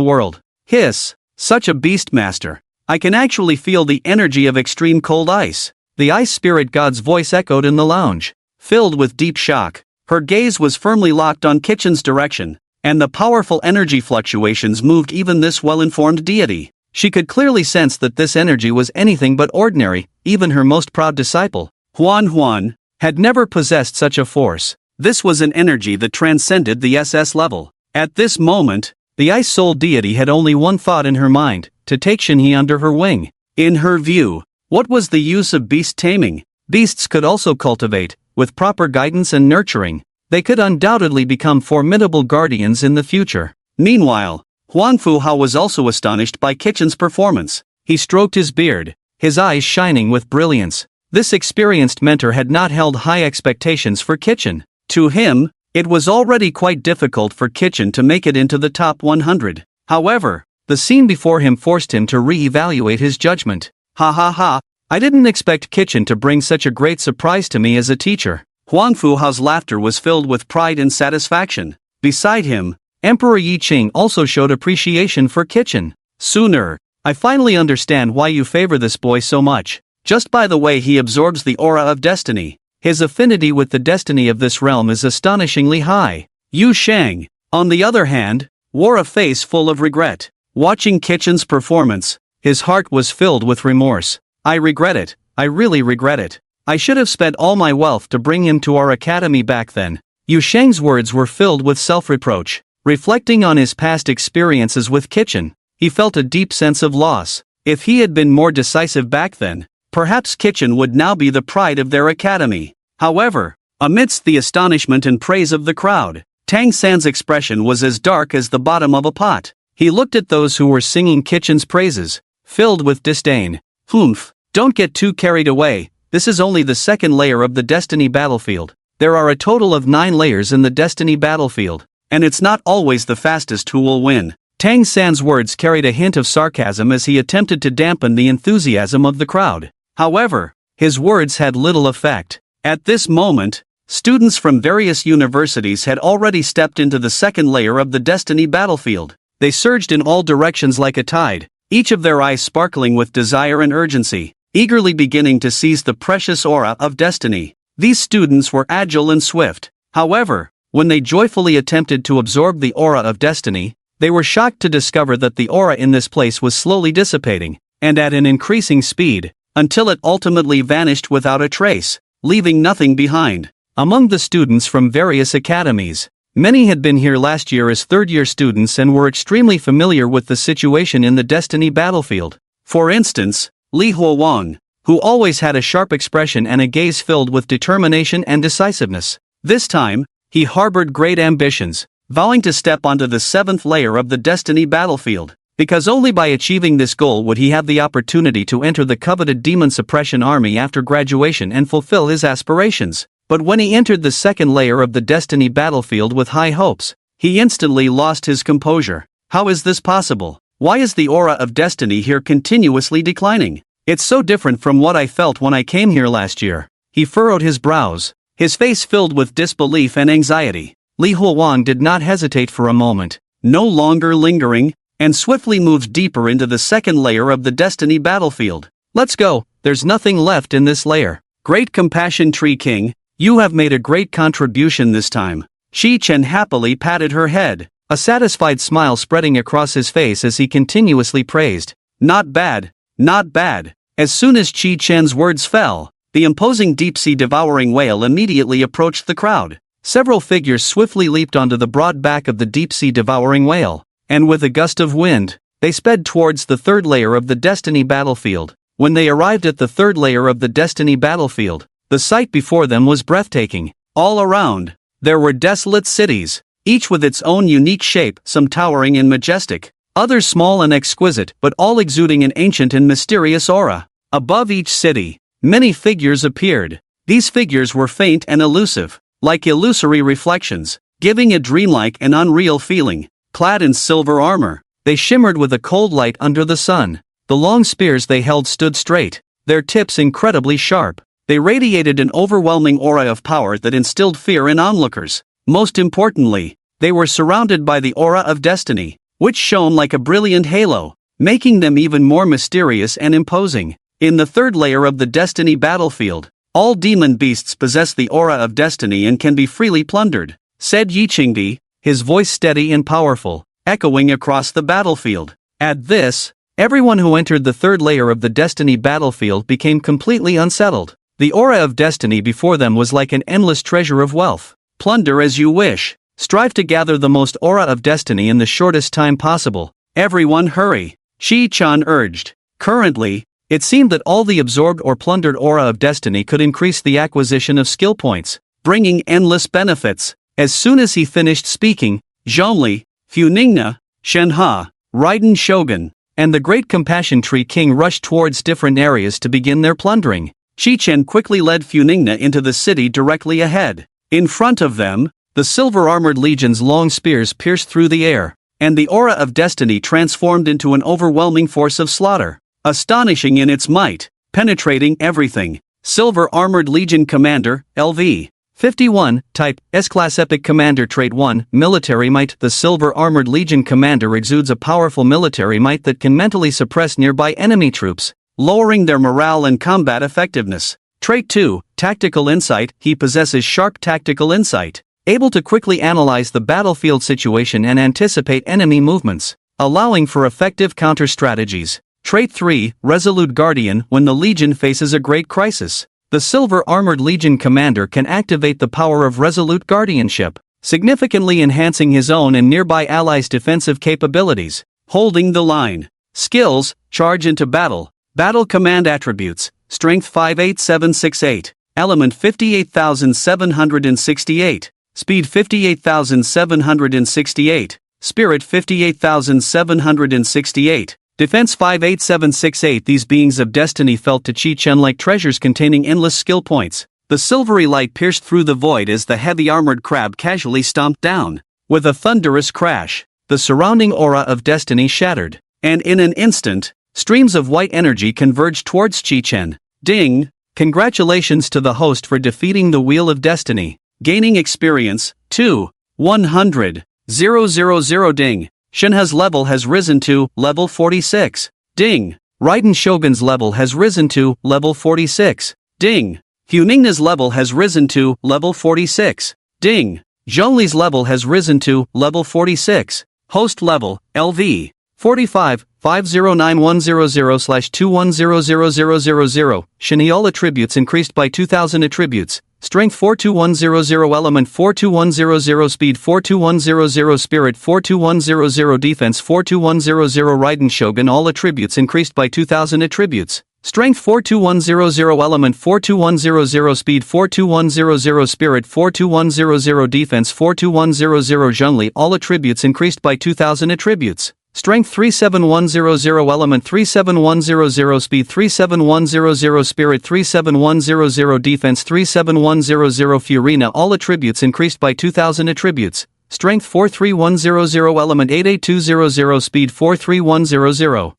world. Hiss! Such a beast master! I can actually feel the energy of extreme cold ice. The Ice Spirit God's voice echoed in the lounge. Filled with deep shock, her gaze was firmly locked on Kitchen's direction, and the powerful energy fluctuations moved even this well-informed deity. She could clearly sense that this energy was anything but ordinary. Even her most proud disciple, Huan, had never possessed such a force. This was an energy that transcended the SS level. At this moment, the Ice Soul deity had only one thought in her mind, to take Shinhe under her wing. In her view, what was the use of beast taming? Beasts could also cultivate, with proper guidance and nurturing. They could undoubtedly become formidable guardians in the future. Meanwhile, Huan Fuhao was also astonished by Kitchen's performance. He stroked his beard, his eyes shining with brilliance. This experienced mentor had not held high expectations for Kitchen. To him, it was already quite difficult for Kitchen to make it into the top 100. However, the scene before him forced him to re-evaluate his judgment. Ha ha ha, I didn't expect Kitchen to bring such a great surprise to me as a teacher. Huan Fuhao's laughter was filled with pride and satisfaction. Beside him, Emperor Yi Qing also showed appreciation for Kitchen. Sooner, I finally understand why you favor this boy so much. Just by the way he absorbs the aura of destiny. His affinity with the destiny of this realm is astonishingly high. Yu Shang, on the other hand, wore a face full of regret. Watching Kitchen's performance, his heart was filled with remorse. I regret it, I really regret it. I should have spent all my wealth to bring him to our academy back then. Yu Shang's words were filled with self-reproach. Reflecting on his past experiences with Kitchen, he felt a deep sense of loss. If he had been more decisive back then, perhaps Kitchen would now be the pride of their academy. However, amidst the astonishment and praise of the crowd, Tang San's expression was as dark as the bottom of a pot. He looked at those who were singing Kitchen's praises, filled with disdain. Humph, don't get too carried away, this is only the second layer of the Destiny battlefield. There are a total of 9 layers in the Destiny battlefield, and it's not always the fastest who will win. Tang San's words carried a hint of sarcasm as he attempted to dampen the enthusiasm of the crowd. However, his words had little effect. At this moment, students from various universities had already stepped into the second layer of the Destiny battlefield. They surged in all directions like a tide, each of their eyes sparkling with desire and urgency, eagerly beginning to seize the precious aura of destiny. These students were agile and swift. However, when they joyfully attempted to absorb the aura of destiny, they were shocked to discover that the aura in this place was slowly dissipating, and at an increasing speed, until it ultimately vanished without a trace, leaving nothing behind. Among the students from various academies, many had been here last year as third-year students and were extremely familiar with the situation in the Destiny battlefield. For instance, Li Huowang, who always had a sharp expression and a gaze filled with determination and decisiveness. This time, he harbored great ambitions, vowing to step onto the 7th layer of the Destiny battlefield, because only by achieving this goal would he have the opportunity to enter the coveted Demon Suppression Army after graduation and fulfill his aspirations. But when he entered the second layer of the Destiny battlefield with high hopes, he instantly lost his composure. How is this possible? Why is the aura of destiny here continuously declining? It's so different from what I felt when I came here last year. He furrowed his brows, his face filled with disbelief and anxiety. Li Huowang did not hesitate for a moment, no longer lingering, and swiftly moved deeper into the second layer of the Destiny battlefield. Let's go, there's nothing left in this layer. Great Compassion Tree King, you have made a great contribution this time. Shi Chen happily patted her head, a satisfied smile spreading across his face as he continuously praised. Not bad, not bad. As soon as Shi Chen's words fell, the imposing deep-sea devouring whale immediately approached the crowd. Several figures swiftly leaped onto the broad back of the deep-sea devouring whale, and with a gust of wind, they sped towards the third layer of the Destiny battlefield. When they arrived at the third layer of the Destiny battlefield, the sight before them was breathtaking. All around, there were desolate cities, each with its own unique shape, some towering and majestic, others small and exquisite, but all exuding an ancient and mysterious aura. Above each city, many figures appeared. These figures were faint and elusive, like illusory reflections, giving a dreamlike and unreal feeling. Clad in silver armor, they shimmered with a cold light under the sun. The long spears they held stood straight, their tips incredibly sharp. They radiated an overwhelming aura of power that instilled fear in onlookers. Most importantly, they were surrounded by the aura of destiny, which shone like a brilliant halo, making them even more mysterious and imposing. In the third layer of the Destiny battlefield, all demon beasts possess the aura of destiny and can be freely plundered, said Yi Qingdi, his voice steady and powerful, echoing across the battlefield. At this, everyone who entered the third layer of the Destiny battlefield became completely unsettled. The aura of destiny before them was like an endless treasure of wealth. Plunder as you wish. Strive to gather the most aura of destiny in the shortest time possible. Everyone hurry, Shi Chan urged. Currently, it seemed that all the absorbed or plundered aura of destiny could increase the acquisition of skill points, bringing endless benefits. As soon as he finished speaking, Zhongli, Funingna, Shenhe, Raiden Shogun, and the Great Compassion Tree King rushed towards different areas to begin their plundering. Shi Chen quickly led Funingna into the city directly ahead. In front of them, the silver-armored legion's long spears pierced through the air, and the aura of destiny transformed into an overwhelming force of slaughter, astonishing in its might, penetrating everything. Silver-armored legion commander, LV. 51, type, S-Class Epic Commander Trait 1, Military Might. The Silver-Armored Legion Commander exudes a powerful military might that can mentally suppress nearby enemy troops, lowering their morale and combat effectiveness. Trait 2, Tactical insight, he possesses sharp tactical insight, able to quickly analyze the battlefield situation and anticipate enemy movements, allowing for effective counter-strategies. Trait 3, Resolute Guardian. When the Legion faces a great crisis, the Silver-Armored Legion commander can activate the power of Resolute Guardianship, significantly enhancing his own and nearby allies' defensive capabilities. Holding the line. Skills, charge into battle. Battle command attributes, Strength 58768, Element 58768, Speed 58768, Spirit 58768, Defense 58768. These beings of destiny felt to Chi-Chen like treasures containing endless skill points. The silvery light pierced through the void as the heavy armored crab casually stomped down. With a thunderous crash, the surrounding aura of destiny shattered, and in an instant, streams of white energy converged towards Chi-Chen. Ding! Congratulations to the host for defeating the Wheel of Destiny. Gaining experience, 2. 100. 000. Ding! Shinha's level has risen to level 46. Ding! Raiden Shogun's level has risen to level 46. Ding! Huningna's level has risen to level 46. Ding! Zhongli's level has risen to level 46. Host level, LV. 45, 509100/21000000. Shinhi. All attributes increased by 2000 attributes. Strength 42100, Element 42100, Speed 42100, Spirit 42100, Defense 42100. Raiden Shogun. All attributes increased by 2000 attributes. Strength 42100, Element 42100, Speed 42100, Spirit 42100, Defense 42100. Zhongli. All attributes increased by 2000 attributes. Strength 37100, Element 37100, Speed 37100, Spirit 37100, Defense 37100. Furina. All attributes increased by 2000 attributes. Strength 43100, Element 88200, Speed 43100.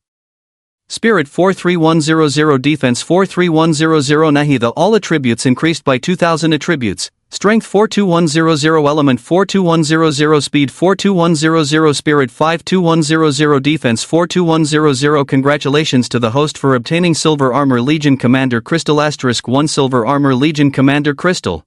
Spirit 43100, Defense 43100. Nahida. All attributes increased by 2000 attributes. Strength 42100, Element 42100, Speed 42100, Spirit 52100, Defense 42100. Congratulations to the host for obtaining Silver Armor Legion Commander Crystal * 1 Silver Armor Legion Commander Crystal.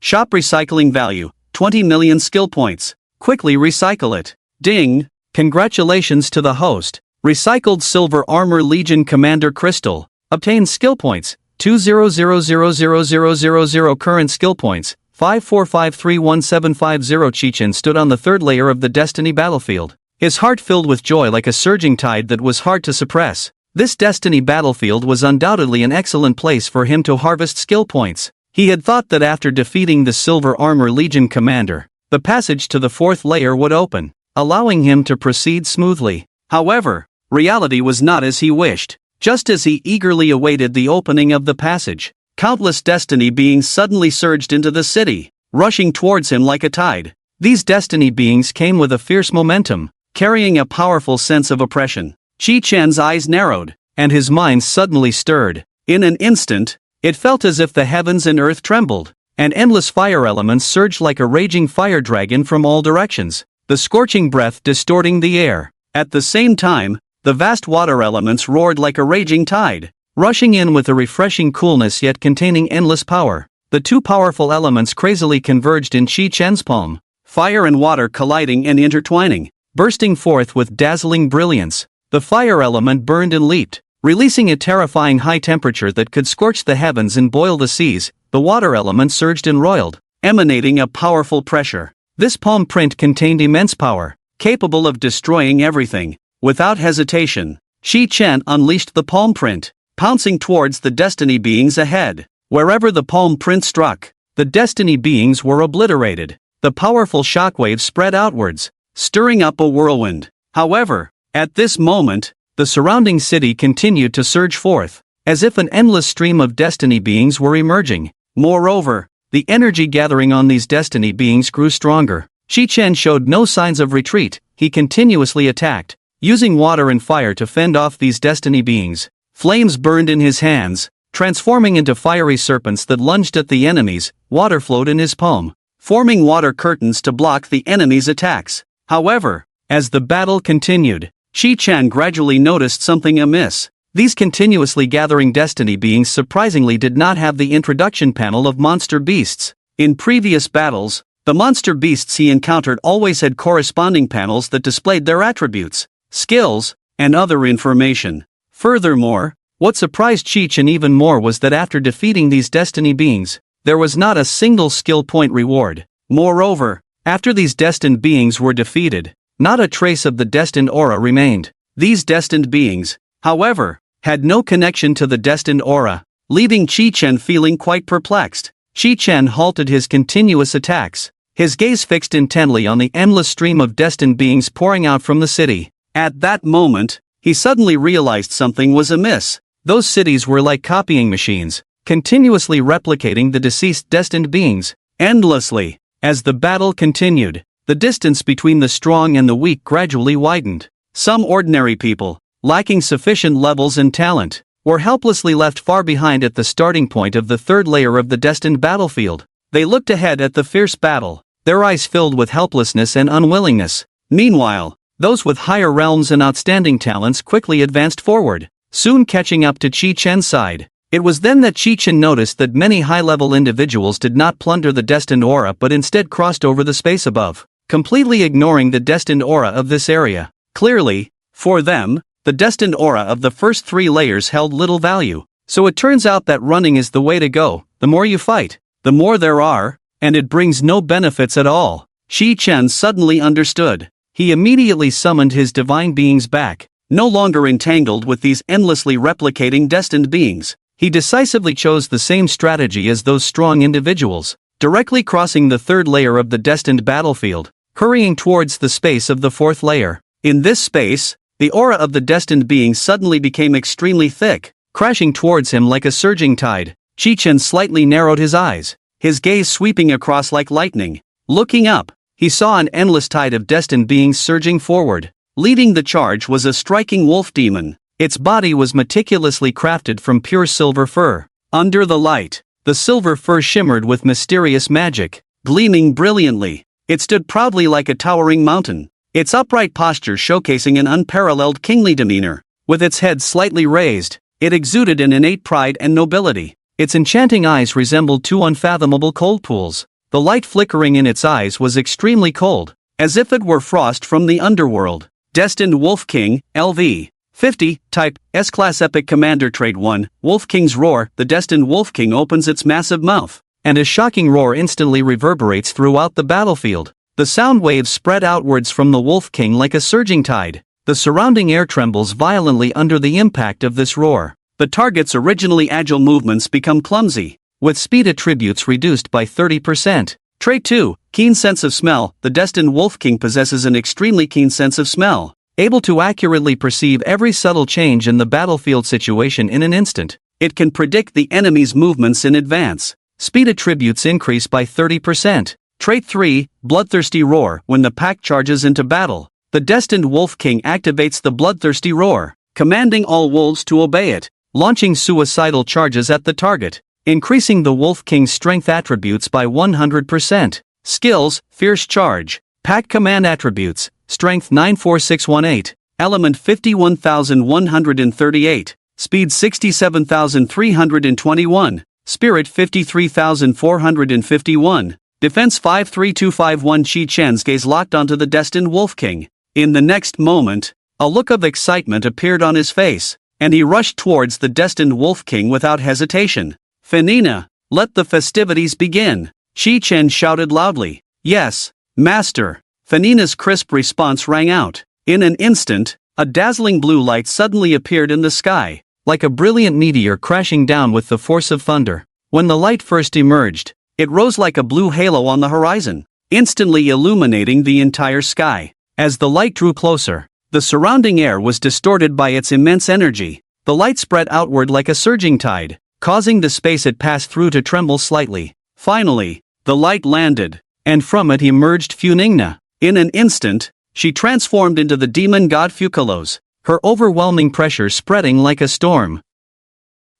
Shop recycling value, 20 million skill points. Quickly recycle it. Ding! Congratulations to the host. Recycled Silver Armor Legion Commander Crystal. Obtained skill points, 200000000. Current skill points, 5453175. Chi-Chen stood on the third layer of the Destiny battlefield, his heart filled with joy like a surging tide that was hard to suppress. This Destiny battlefield was undoubtedly an excellent place for him to harvest skill points. He had thought that after defeating the Silver Armor Legion commander, the passage to the fourth layer would open, allowing him to proceed smoothly. However, reality was not as he wished. Just as he eagerly awaited the opening of the passage, countless Destiny beings suddenly surged into the city, rushing towards him like a tide. These Destiny beings came with a fierce momentum, carrying a powerful sense of oppression. Chi-Chen's eyes narrowed, and his mind suddenly stirred. In an instant, it felt as if the heavens and earth trembled, and endless fire elements surged like a raging fire dragon from all directions, the scorching breath distorting the air. At the same time, the vast water elements roared like a raging tide, rushing in with a refreshing coolness yet containing endless power. The two powerful elements crazily converged in Chi-Chen's palm, fire and water colliding and intertwining, bursting forth with dazzling brilliance. The fire element burned and leaped, releasing a terrifying high temperature that could scorch the heavens and boil the seas. The water element surged and roiled, emanating a powerful pressure. This palm print contained immense power, capable of destroying everything. Without hesitation, Chi-Chen unleashed the palm print, pouncing towards the Destiny beings ahead. Wherever the palm print struck, the Destiny beings were obliterated. The powerful shockwaves spread outwards, stirring up a whirlwind. However, at this moment, the surrounding city continued to surge forth, as if an endless stream of Destiny beings were emerging. Moreover, the energy gathering on these Destiny beings grew stronger. Chi-Chen showed no signs of retreat. He continuously attacked, using water and fire to fend off these Destiny beings. Flames burned in his hands, transforming into fiery serpents that lunged at the enemies. Water flowed in his palm, forming water curtains to block the enemy's attacks. However, as the battle continued, Chi-Chen gradually noticed something amiss. These continuously gathering destiny beings surprisingly did not have the introduction panel of monster beasts. In previous battles, the monster beasts he encountered always had corresponding panels that displayed their attributes, skills, and other information. Furthermore, what surprised Chi-Chan even more was that after defeating these destiny beings, there was not a single skill point reward. Moreover, after these destined beings were defeated, not a trace of the destined aura remained. These destined beings, however, had no connection to the destined aura, leaving Chi-Chan feeling quite perplexed. Chi-Chan halted his continuous attacks, his gaze fixed intently on the endless stream of destined beings pouring out from the city. At that moment, he suddenly realized something was amiss. Those cities were like copying machines, continuously replicating the deceased destined beings, endlessly. As the battle continued, the distance between the strong and the weak gradually widened. Some ordinary people, lacking sufficient levels and talent, were helplessly left far behind at the starting point of the third layer of the destined battlefield. They looked ahead at the fierce battle, their eyes filled with helplessness and unwillingness. Meanwhile, those with higher realms and outstanding talents quickly advanced forward, soon catching up to Chi-Chan's side. It was then that Chi-Chan noticed that many high-level individuals did not plunder the destined aura but instead crossed over the space above, completely ignoring the destined aura of this area. Clearly, for them, the destined aura of the first three layers held little value. So it turns out that running is the way to go. The more you fight, the more there are, and it brings no benefits at all. Chi-Chan suddenly understood. He immediately summoned his divine beings back. No longer entangled with these endlessly replicating destined beings, he decisively chose the same strategy as those strong individuals, directly crossing the third layer of the destined battlefield, hurrying towards the space of the fourth layer. In this space, the aura of the destined being suddenly became extremely thick, crashing towards him like a surging tide. Chi-Chan slightly narrowed his eyes, his gaze sweeping across like lightning. Looking up, he saw an endless tide of destined beings surging forward. Leading the charge was a striking wolf demon. Its body was meticulously crafted from pure silver fur. Under the light, the silver fur shimmered with mysterious magic, gleaming brilliantly. It stood proudly like a towering mountain, its upright posture showcasing an unparalleled kingly demeanor. With its head slightly raised, it exuded an innate pride and nobility. Its enchanting eyes resembled two unfathomable cold pools. The light flickering in its eyes was extremely cold, as if it were frost from the underworld. Destined Wolf King, LV. 50, Type, S-Class Epic Commander Trait 1, Wolf King's Roar. The destined Wolf King opens its massive mouth, and a shocking roar instantly reverberates throughout the battlefield. The sound waves spread outwards from the Wolf King like a surging tide. The surrounding air trembles violently under the impact of this roar. The target's originally agile movements become clumsy, with speed attributes reduced by 30%. Trait 2, Keen Sense of Smell. The destined Wolf King possesses an extremely keen sense of smell, able to accurately perceive every subtle change in the battlefield situation in an instant. It can predict the enemy's movements in advance. Speed attributes increase by 30%. Trait 3, Bloodthirsty Roar. When the pack charges into battle, the destined Wolf King activates the Bloodthirsty Roar, commanding all wolves to obey it, launching suicidal charges at the target, increasing the Wolf King's strength attributes by 100%. Skills, Fierce Charge. Pack command attributes, Strength 94618, Element 51138, Speed 67321, Spirit 53451, Defense 53251. Chi-Chan's gaze locked onto the destined Wolf King. In the next moment, a look of excitement appeared on his face, and he rushed towards the destined Wolf King without hesitation. "Fanina, let the festivities begin!" Chi-Chan shouted loudly. "Yes, Master!" Fanina's crisp response rang out. In an instant, a dazzling blue light suddenly appeared in the sky, like a brilliant meteor crashing down with the force of thunder. When the light first emerged, it rose like a blue halo on the horizon, instantly illuminating the entire sky. As the light drew closer, the surrounding air was distorted by its immense energy. The light spread outward like a surging tide, causing the space it passed through to tremble slightly. Finally, the light landed, and from it emerged Funingna. In an instant, she transformed into the demon god Fukalos, her overwhelming pressure spreading like a storm.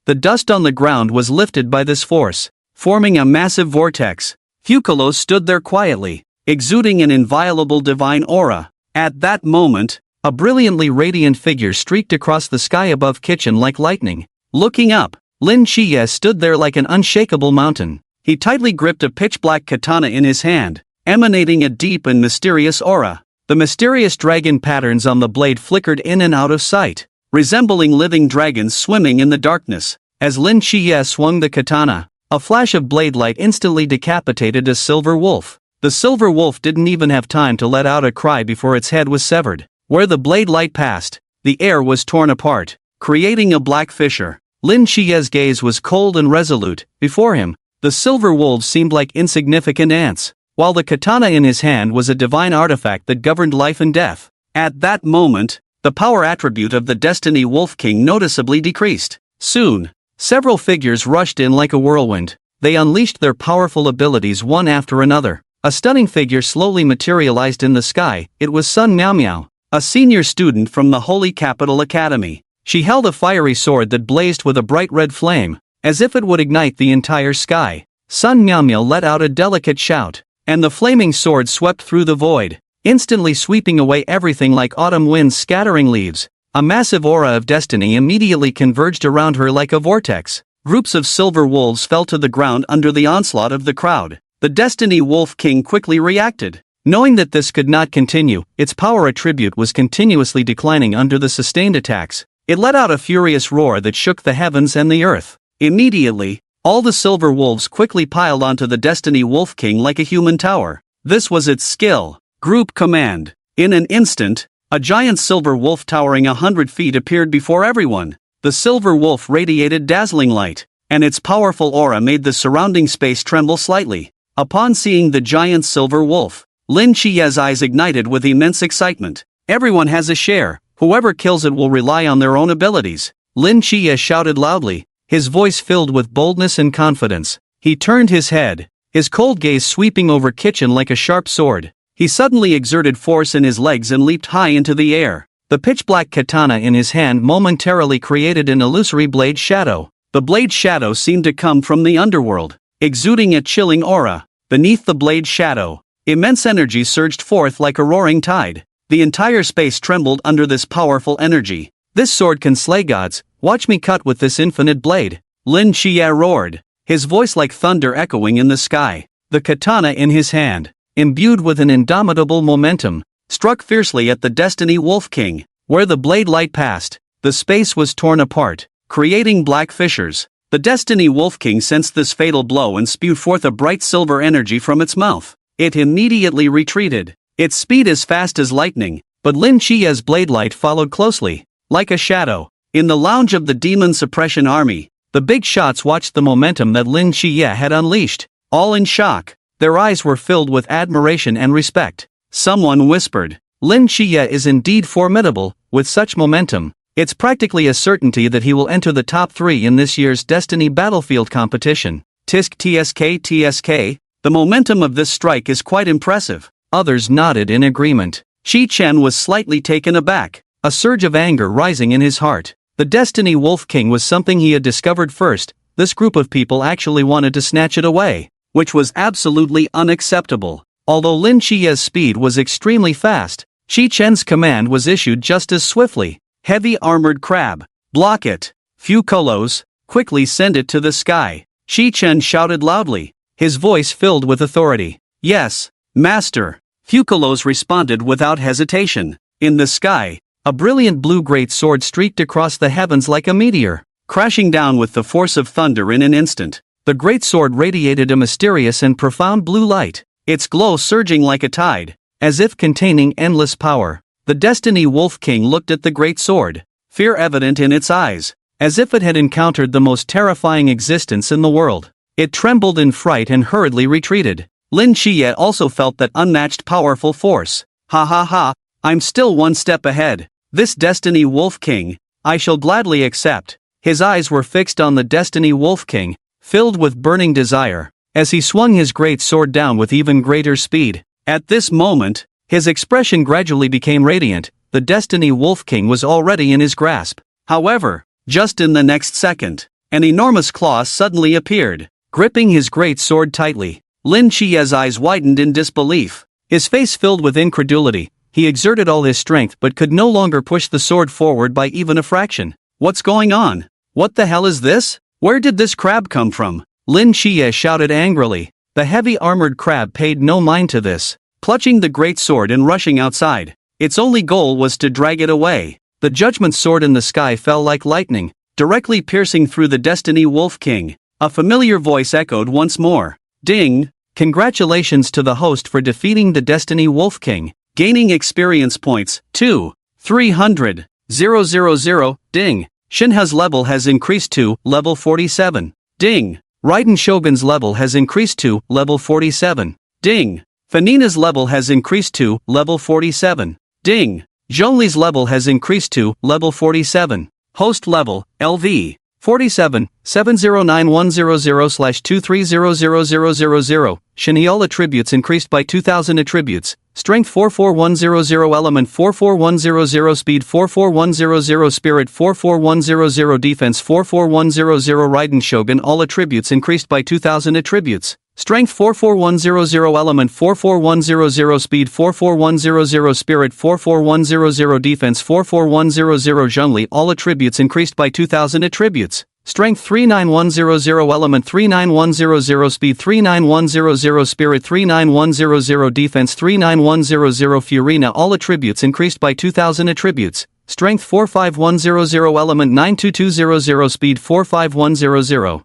The dust on the ground was lifted by this force, forming a massive vortex. Fukalos stood there quietly, exuding an inviolable divine aura. At that moment, A brilliantly radiant figure streaked across the sky above kitchen like lightning. Looking up, Lin Chiye stood there like an unshakable mountain. He tightly gripped a pitch-black katana in his hand, emanating a deep and mysterious aura. The mysterious dragon patterns on the blade flickered in and out of sight, resembling living dragons swimming in the darkness. As Lin Chiye swung the katana, a flash of blade light instantly decapitated a silver wolf. The silver wolf didn't even have time to let out a cry before its head was severed. Where the blade light passed, the air was torn apart, creating a black fissure. Lin Chiye's gaze was cold and resolute. Before him, the silver wolves seemed like insignificant ants, while the katana in his hand was a divine artifact that governed life and death. At that moment, the power attribute of the Destiny Wolf King noticeably decreased. Soon, several figures rushed in like a whirlwind. They unleashed their powerful abilities one after another. A stunning figure slowly materialized in the sky. It was Sun Miao, a senior student from the Holy Capital Academy. She held a fiery sword that blazed with a bright red flame, as if it would ignite the entire sky. Sun Miao let out a delicate shout, and the flaming sword swept through the void, instantly sweeping away everything like autumn winds scattering leaves. A massive aura of destiny immediately converged around her like a vortex. Groups of silver wolves fell to the ground under the onslaught of the crowd. The Destiny Wolf King quickly reacted. Knowing that this could not continue, its power attribute was continuously declining under the sustained attacks. It let out a furious roar that shook the heavens and the earth. Immediately, all the silver wolves quickly piled onto the Destiny Wolf King like a human tower. This was its skill. Group command. In an instant, a giant silver wolf towering 100 feet appeared before everyone. The silver wolf radiated dazzling light, and its powerful aura made the surrounding space tremble slightly. Upon seeing the giant silver wolf, Lin Chiye's eyes ignited with immense excitement. Everyone has a share. Whoever kills it will rely on their own abilities. Lin Chiye shouted loudly, his voice filled with boldness and confidence. He turned his head, his cold gaze sweeping over kitchen like a sharp sword. He suddenly exerted force in his legs and leaped high into the air. The pitch-black katana in his hand momentarily created an illusory blade shadow. The blade shadow seemed to come from the underworld, exuding a chilling aura. Beneath the blade shadow, immense energy surged forth like a roaring tide. The entire space trembled under this powerful energy. This sword can slay gods. Watch me cut with this infinite blade. Lin Chiye roared, his voice like thunder echoing in the sky. The katana in his hand, imbued with an indomitable momentum, struck fiercely at the Destiny Wolf King. Where the blade light passed, the space was torn apart, creating black fissures. The Destiny Wolf King sensed this fatal blow and spewed forth a bright silver energy from its mouth. It immediately retreated, its speed as fast as lightning, but Lin Chiye's blade light followed closely, like a shadow. In the lounge of the Demon Suppression Army, the big shots watched the momentum that Lin Chiye had unleashed, all in shock. Their eyes were filled with admiration and respect. Someone whispered, Lin Chiye is indeed formidable. With such momentum, it's practically a certainty that he will enter the top 3 in this year's Destiny Battlefield competition. Tisk TSK. The momentum of this strike is quite impressive. Others nodded in agreement. Shi Chen was slightly taken aback, a surge of anger rising in his heart. The Destiny Wolf King was something he had discovered first. This group of people actually wanted to snatch it away, which was absolutely unacceptable. Although Lin Chiye's speed was extremely fast, Shi Chen's command was issued just as swiftly. Heavy armored crab, block it. Few colos, quickly send it to the sky. Shi Chen shouted loudly, his voice filled with authority. Yes, master. Fucolos responded without hesitation. In the sky, a brilliant blue great sword streaked across the heavens like a meteor, crashing down with the force of thunder in an instant. The great sword radiated a mysterious and profound blue light, its glow surging like a tide, as if containing endless power. The Destiny Wolf King looked at the great sword, fear evident in its eyes, as if it had encountered the most terrifying existence in the world. It trembled in fright and hurriedly retreated. Lin Chiye also felt that unmatched powerful force. Ha, I'm still one step ahead. This Destiny Wolf King, I shall gladly accept. His eyes were fixed on the Destiny Wolf King, filled with burning desire, as he swung his great sword down with even greater speed. At this moment, his expression gradually became radiant. The Destiny Wolf King was already in his grasp. However, just in the next second, an enormous claw suddenly appeared, gripping his great sword tightly. Lin Chiye's eyes widened in disbelief, his face filled with incredulity. He exerted all his strength but could no longer push the sword forward by even a fraction. What's going on? What the hell is this? Where did this crab come from? Lin Xie shouted angrily. The heavy armored crab paid no mind to this, clutching the great sword and rushing outside. Its only goal was to drag it away. The judgment sword in the sky fell like lightning, directly piercing through the Destiny Wolf King. A familiar voice echoed once more. Ding! Congratulations to the host for defeating the Destiny Wolf King. Gaining experience points, 300. Ding! Shinha's level has increased to level 47. Ding! Raiden Shogun's level has increased to level 47. Ding! Fanina's level has increased to level 47. Ding! Zhongli's level has increased to level 47. Host level, LV. 47, 70910/2300000. Shinhi all attributes increased by 2000 attributes. Strength 44100, element 44100, speed 44100, spirit 44100, defense 44100. Raiden Shogun all attributes increased by 2000 attributes. Strength 44100, element 44100, speed 44100, spirit 44100, defense 44100. Zhongli all attributes increased by 2000 attributes. Strength 39100, element 39100, speed 39100, spirit 39100, defense 39100. Furina all attributes increased by 2000 attributes. Strength 45100, element 92200, speed 45100.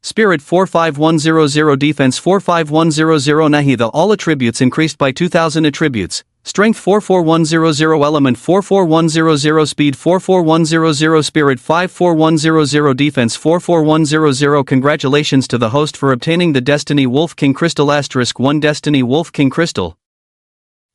Spirit 45100, defense 45100. Nahida all attributes increased by 2000 attributes. Strength 44100, element 44100, speed 44100, spirit 54100, defense 44100. Congratulations to the host for obtaining the Destiny Wolf King Crystal *1 Destiny Wolf King Crystal.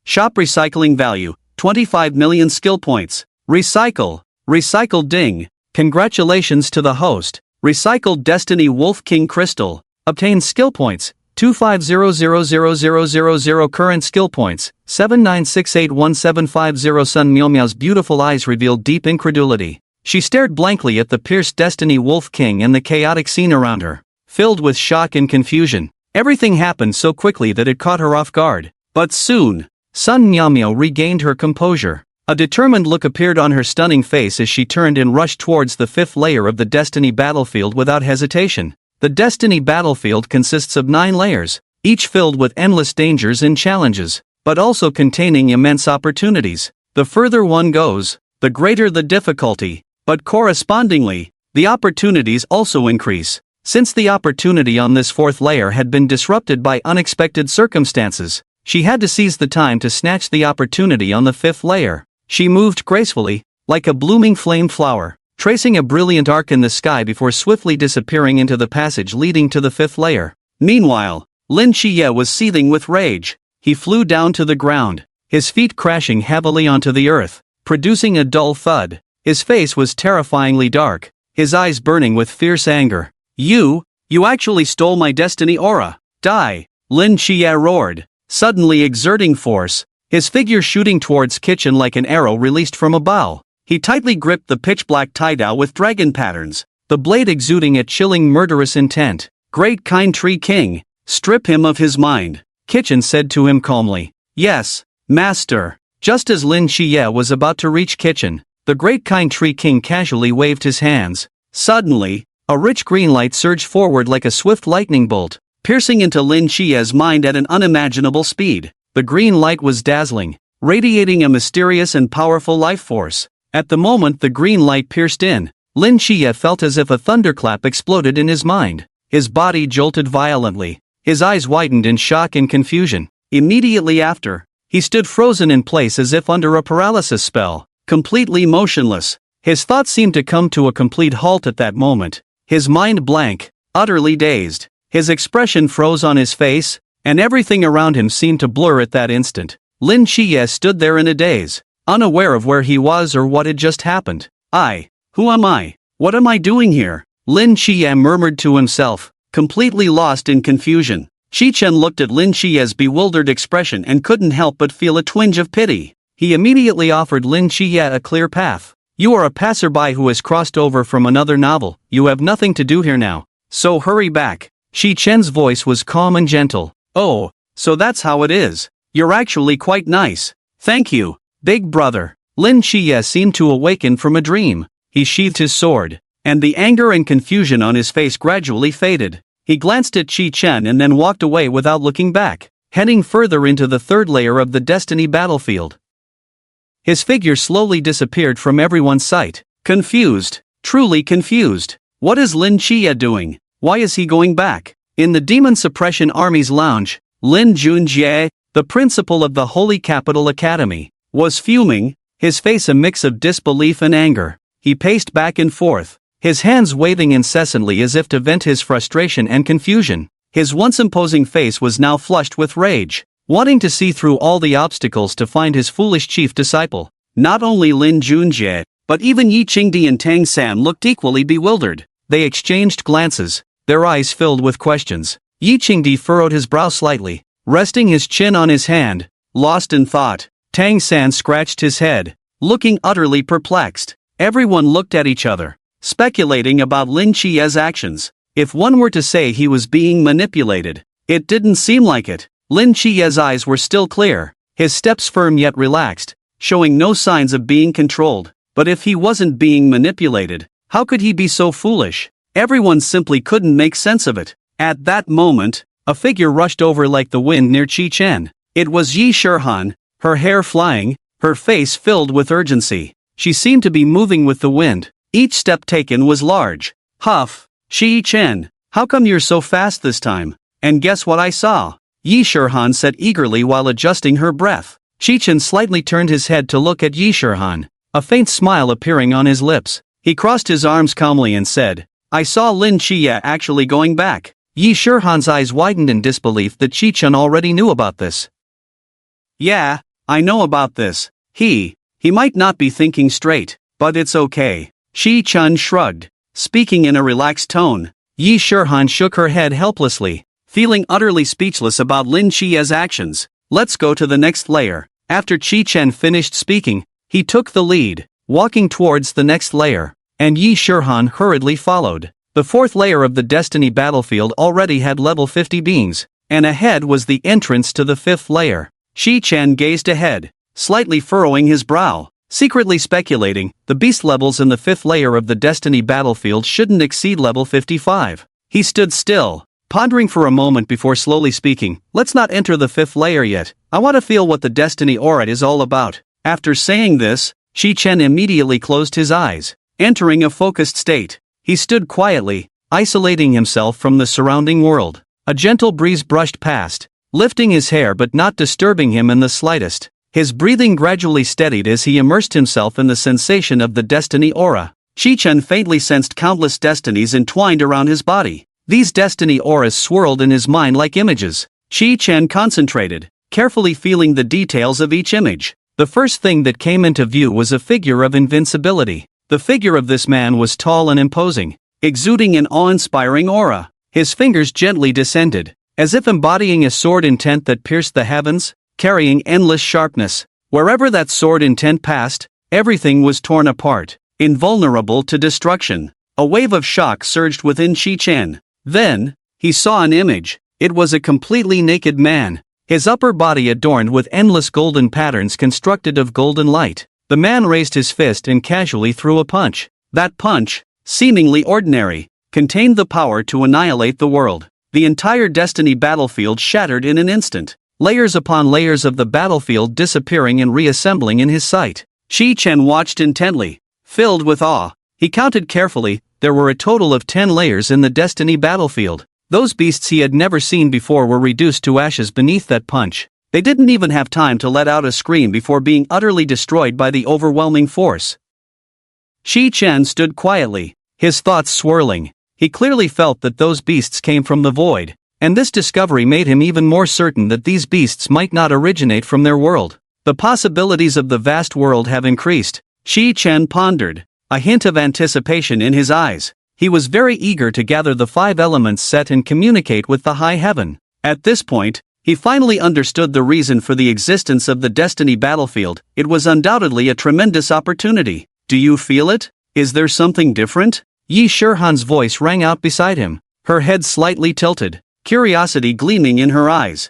Shop recycling value, 25 million skill points. Recycle. Recycled ding. Congratulations to the host. Recycled Destiny Wolf King Crystal. Obtain skill points. 2500000. Current skill points, 79681750. Sun Miaomiao's beautiful eyes revealed deep incredulity. She stared blankly at the pierced Destiny Wolf King and the chaotic scene around her, filled with shock and confusion. Everything happened so quickly that it caught her off guard. But soon, Sun Miaomiao regained her composure. A determined look appeared on her stunning face as she turned and rushed towards the fifth layer of the Destiny battlefield without hesitation. The Destiny battlefield consists of 9 layers, each filled with endless dangers and challenges, but also containing immense opportunities. The further one goes, the greater the difficulty, but correspondingly, the opportunities also increase. Since the opportunity on this 4th layer had been disrupted by unexpected circumstances, she had to seize the time to snatch the opportunity on the 5th layer. She moved gracefully, like a blooming flame flower, tracing a brilliant arc in the sky before swiftly disappearing into the passage leading to the 5th layer. Meanwhile, Lin Xie was seething with rage. He flew down to the ground, his feet crashing heavily onto the earth, producing a dull thud. His face was terrifyingly dark, his eyes burning with fierce anger. You actually stole my destiny aura. Die! Lin Xie roared, suddenly exerting force, his figure shooting towards Kitchen like an arrow released from a bow. He tightly gripped the pitch-black Taidao with dragon patterns, the blade exuding a chilling murderous intent. Great kind tree king, strip him of his mind, Kitchen said to him calmly. Yes, master. Just as Lin Xie was about to reach Kitchen, the great kind tree king casually waved his hands. Suddenly, a rich green light surged forward like a swift lightning bolt, piercing into Lin Xie's mind at an unimaginable speed. The green light was dazzling, radiating a mysterious and powerful life force. At the moment the green light pierced in, Lin Xie felt as if a thunderclap exploded in his mind. His body jolted violently, his eyes widened in shock and confusion. Immediately after, he stood frozen in place as if under a paralysis spell, completely motionless. His thoughts seemed to come to a complete halt at that moment, his mind blank, utterly dazed. His expression froze on his face, and everything around him seemed to blur at that instant. Lin Xie stood there in a daze, unaware of where he was or what had just happened. Who am I? What am I doing here? Lin Xie murmured to himself, completely lost in confusion. Chen looked at Lin Xie's bewildered expression and couldn't help but feel a twinge of pity. He immediately offered Lin Xie a clear path. You are a passerby who has crossed over from another novel. You have nothing to do here now, so hurry back. Chen's voice was calm and gentle. Oh, so that's how it is. You're actually quite nice. Thank you, big brother. Lin Chiye seemed to awaken from a dream. He sheathed his sword, and the anger and confusion on his face gradually faded. He glanced at Qi Chen and then walked away without looking back, heading further into the third layer of the Destiny battlefield. His figure slowly disappeared from everyone's sight. Confused, truly confused. What is Lin Chiye doing? Why is he going back? In the Demon Suppression Army's lounge, Lin Junjie, the principal of the Holy Capital Academy, was fuming, his face a mix of disbelief and anger. He paced back and forth, his hands waving incessantly as if to vent his frustration and confusion. His once imposing face was now flushed with rage, wanting to see through all the obstacles to find his foolish chief disciple. Not only Lin Junjie, but even Yi Qingdi and Tang San looked equally bewildered. They exchanged glances, their eyes filled with questions. Yi Qingdi furrowed his brow slightly, resting his chin on his hand, lost in thought. Tang San scratched his head, looking utterly perplexed. Everyone looked at each other, speculating about Lin Chiye's actions. If one were to say he was being manipulated, it didn't seem like it. Lin Chiye's eyes were still clear, his steps firm yet relaxed, showing no signs of being controlled. But if he wasn't being manipulated, how could he be so foolish? Everyone simply couldn't make sense of it. At that moment, a figure rushed over like the wind near Qi Chen. It was Yi Shihan, her hair flying, her face filled with urgency. She seemed to be moving with the wind. Each step taken was large. Huff, Qi Chen, how come you're so fast this time? And guess what I saw? Yi Shihan said eagerly while adjusting her breath. Qi Chen slightly turned his head to look at Yi Shihan, a faint smile appearing on his lips. He crossed his arms calmly and said, I saw Lin Chiye actually going back. Yi Shihan's eyes widened in disbelief that Qi Chen already knew about this. Yeah, I know about this. He might not be thinking straight, but it's okay. Qi Chen shrugged, speaking in a relaxed tone. Yi Shihan shook her head helplessly, feeling utterly speechless about Lin Chiye's actions. Let's go to the next layer. After Qi Chen finished speaking, he took the lead, walking towards the next layer, and Yi Shihan hurriedly followed. The fourth layer of the Destiny battlefield already had level 50 beings, and ahead was the entrance to the fifth layer. Qi Chen gazed ahead, slightly furrowing his brow, secretly speculating, the beast levels in the fifth layer of the Destiny battlefield shouldn't exceed level 55. He stood still, pondering for a moment before slowly speaking, let's not enter the fifth layer yet, I want to feel what the Destiny aura is all about. After saying this, Qi Chen immediately closed his eyes, entering a focused state. He stood quietly, isolating himself from the surrounding world. A gentle breeze brushed past, lifting his hair but not disturbing him in the slightest. His breathing gradually steadied as he immersed himself in the sensation of the Destiny aura. Qi Chen faintly sensed countless destinies entwined around his body. These Destiny auras swirled in his mind like images. Qi Chen concentrated, carefully feeling the details of each image. The first thing that came into view was a figure of invincibility. The figure of this man was tall and imposing, exuding an awe-inspiring aura. His fingers gently descended, as if embodying a sword intent that pierced the heavens, carrying endless sharpness. Wherever that sword intent passed, everything was torn apart, invulnerable to destruction. A wave of shock surged within Qi Chen. Then, he saw an image. It was a completely naked man, his upper body adorned with endless golden patterns constructed of golden light. The man raised his fist and casually threw a punch. That punch, seemingly ordinary, contained the power to annihilate the world. The entire Destiny battlefield shattered in an instant, layers upon layers of the battlefield disappearing and reassembling in his sight. Qi Chen watched intently, filled with awe. He counted carefully, there were a total of 10 layers in the Destiny battlefield. Those beasts he had never seen before were reduced to ashes beneath that punch. They didn't even have time to let out a scream before being utterly destroyed by the overwhelming force. Qi Chen stood quietly, his thoughts swirling. He clearly felt that those beasts came from the void, and this discovery made him even more certain that these beasts might not originate from their world. The possibilities of the vast world have increased. Qi Chen pondered, a hint of anticipation in his eyes. He was very eager to gather the 5 elements set and communicate with the high heaven. At this point, he finally understood the reason for the existence of the Destiny battlefield. It was undoubtedly a tremendous opportunity. Do you feel it? Is there something different? Yi Shihan's voice rang out beside him, her head slightly tilted, curiosity gleaming in her eyes.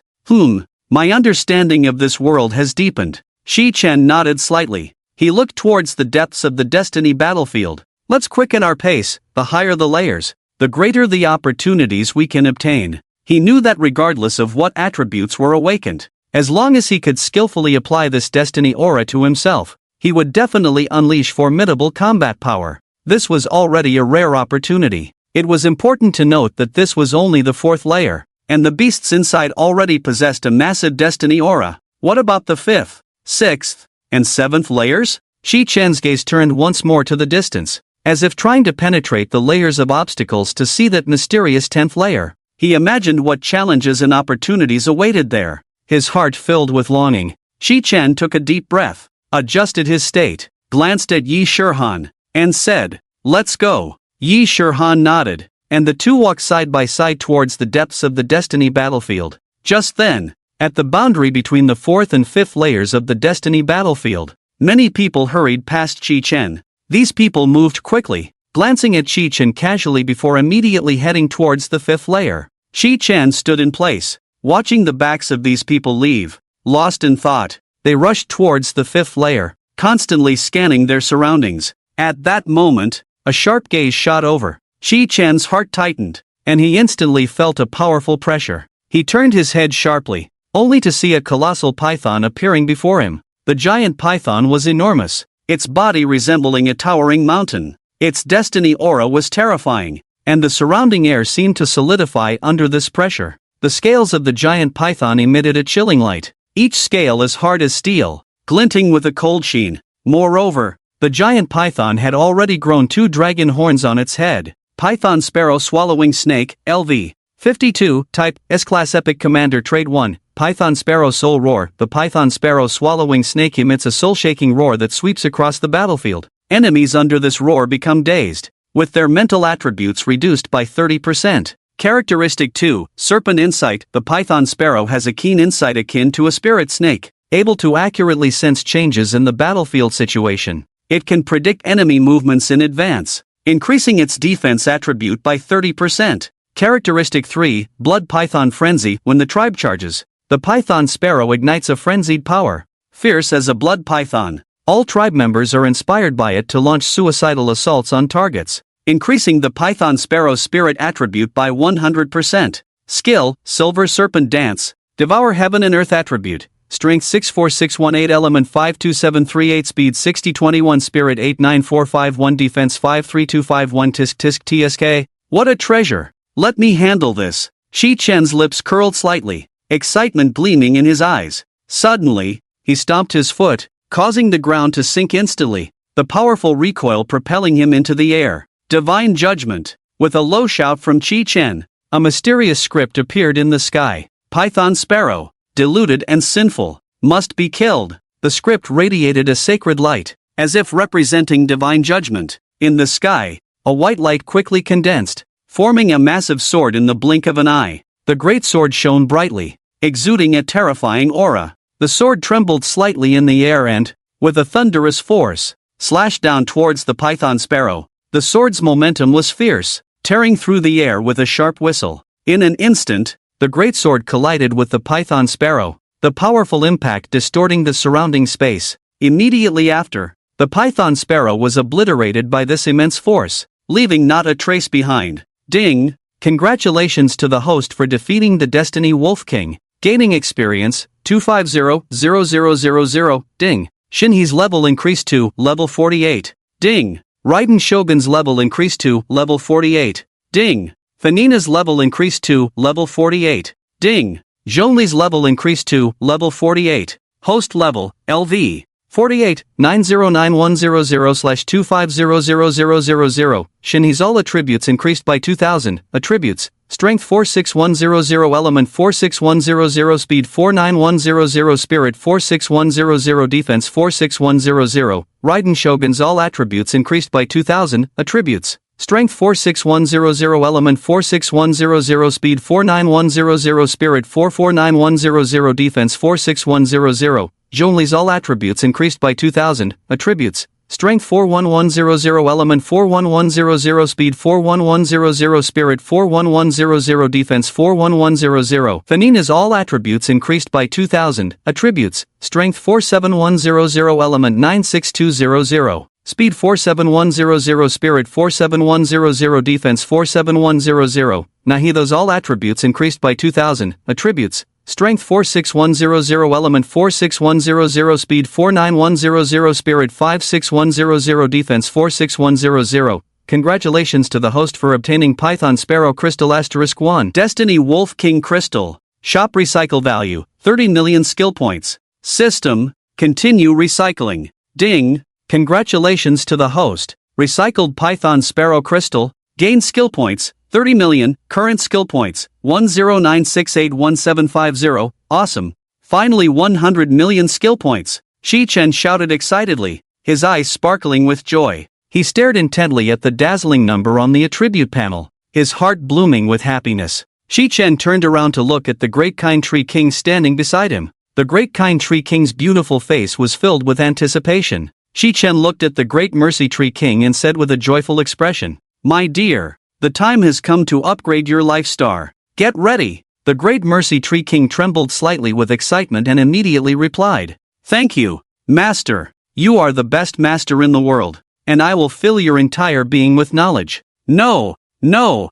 My understanding of this world has deepened. Shi Chen nodded slightly. He looked towards the depths of the destiny battlefield. Let's quicken our pace. The higher the layers, the greater the opportunities we can obtain. He knew that regardless of what attributes were awakened, as long as he could skillfully apply this destiny aura to himself, he would definitely unleash formidable combat power. This was already a rare opportunity. It was important to note that this was only the 4th layer, and the beasts inside already possessed a massive destiny aura. What about the 5th, 6th, and 7th layers? Shi Chen's gaze turned once more to the distance, as if trying to penetrate the layers of obstacles to see that mysterious 10th layer. He imagined what challenges and opportunities awaited there. His heart filled with longing. Shi Chen took a deep breath, adjusted his state, glanced at Yi Shirhan, and said, "Let's go." Yi Shirhan nodded, and the two walked side by side towards the depths of the destiny battlefield. Just then, at the boundary between the 4th and 5th layers of the destiny battlefield, many people hurried past Shi Chen. These people moved quickly, glancing at Shi Chen casually before immediately heading towards the 5th layer. Shi Chen stood in place, watching the backs of these people leave. Lost in thought, they rushed towards the 5th layer, constantly scanning their surroundings. At that moment, a sharp gaze shot over. Shi Chen's heart tightened, and he instantly felt a powerful pressure. He turned his head sharply, only to see a colossal python appearing before him. The giant python was enormous, its body resembling a towering mountain. Its destiny aura was terrifying, and the surrounding air seemed to solidify under this pressure. The scales of the giant python emitted a chilling light, each scale as hard as steel, glinting with a cold sheen. Moreover, the giant python had already grown 2 dragon horns on its head. Python Sparrow Swallowing Snake, LV. 52, Type, S-Class Epic Commander Trait 1, Python Sparrow Soul Roar. The Python Sparrow Swallowing Snake emits a soul-shaking roar that sweeps across the battlefield. Enemies under this roar become dazed, with their mental attributes reduced by 30%. Characteristic 2, Serpent Insight. The Python Sparrow has a keen insight akin to a spirit snake, able to accurately sense changes in the battlefield situation. It can predict enemy movements in advance, increasing its defense attribute by 30%. Characteristic 3, Blood Python Frenzy. When the tribe charges, the Python Sparrow ignites a frenzied power. Fierce as a blood python, all tribe members are inspired by it to launch suicidal assaults on targets, increasing the Python Sparrow's spirit attribute by 100%. Skill, Silver Serpent Dance. Devour Heaven and Earth attribute. Strength 64618, Element 52738, Speed 6021, Spirit 89451, Defense 53251, Tisk TSK. What a treasure! Let me handle this. Shi Chen's lips curled slightly, excitement gleaming in his eyes. Suddenly, he stomped his foot, causing the ground to sink instantly, the powerful recoil propelling him into the air. Divine Judgment. With a low shout from Shi Chen, a mysterious script appeared in the sky. Python Sparrow, deluded and sinful, must be killed. The script radiated a sacred light, as if representing divine judgment. In the sky, a white light quickly condensed, forming a massive sword in the blink of an eye. The great sword shone brightly, exuding a terrifying aura. The sword trembled slightly in the air and, with a thunderous force, slashed down towards the Python Sparrow. The sword's momentum was fierce, tearing through the air with a sharp whistle. In an instant, the great sword collided with the Python Sparrow, the powerful impact distorting the surrounding space. Immediately after, the Python Sparrow was obliterated by this immense force, leaving not a trace behind. Ding! Congratulations to the host for defeating the Destiny Wolf King, gaining experience, 250,000. Ding! Shinhee's level increased to level 48. Ding! Raiden Shogun's level increased to level 48. Ding! Fanina's level increased to level 48. Ding! Zhongli's level increased to level 48. Host level, LV. 48, 909100/2500000. Shinhee's all attributes increased by 2000. Attributes: Strength 46100, Element 46100, Speed 49100, Spirit 46100, Defense 46100. Raiden Shogun's all attributes increased by 2000. Attributes: Strength 46100, Element 46100, Speed 49100, Spirit 44910, Defense 46100. Zhongli's all attributes increased by 2000. Attributes: Strength 41100, element 41100, speed 41100, spirit 41100, defense 41100. Fanina's all attributes increased by 2000. Attributes: strength 47100, element 96200. Speed 47100, spirit 47100, defense 47100. Nahidha's all attributes increased by 2000. Attributes: strength 46100, element 46100, speed 49100, spirit 56100, defense 46100. Congratulations to the host for obtaining Python Sparrow Crystal *1. Destiny Wolf King Crystal. Shop recycle value, 30 million skill points. System: continue recycling. Ding! Congratulations to the host. Recycled Python Sparrow Crystal. Gain skill points, 30 million, current skill points, 109681750, awesome. Finally 100 million skill points. Shi-Chen shouted excitedly, his eyes sparkling with joy. He stared intently at the dazzling number on the attribute panel, his heart blooming with happiness. Shi-Chen turned around to look at the Great Kind Tree King standing beside him. The Great Kind Tree King's beautiful face was filled with anticipation. Shi-Chen looked at the Great Mercy Tree King and said with a joyful expression, "My dear, the time has come to upgrade your life star. Get ready." The Great Mercy Tree King trembled slightly with excitement and immediately replied, "Thank you, Master. You are the best master in the world, and I will fill your entire being with knowledge." No, you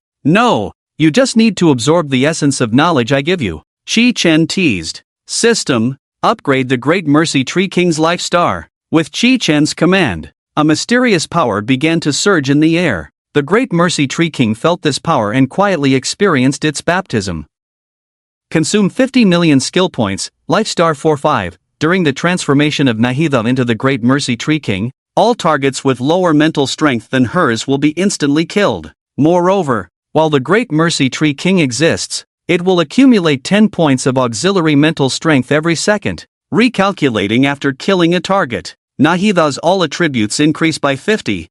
just need to absorb the essence of knowledge I give you," Shi-Chen teased. System: upgrade the Great Mercy Tree King's life star. With Shi-Chen's command, a mysterious power began to surge in the air. The Great Mercy Tree King felt this power and quietly experienced its baptism. Consume 50 million skill points, life star 45. During the transformation of Nahidha into the Great Mercy Tree King, all targets with lower mental strength than hers will be instantly killed. Moreover, while the Great Mercy Tree King exists, it will accumulate 10 points of auxiliary mental strength every second. Recalculating after killing a target, Nahidha's all attributes increase by 50,000.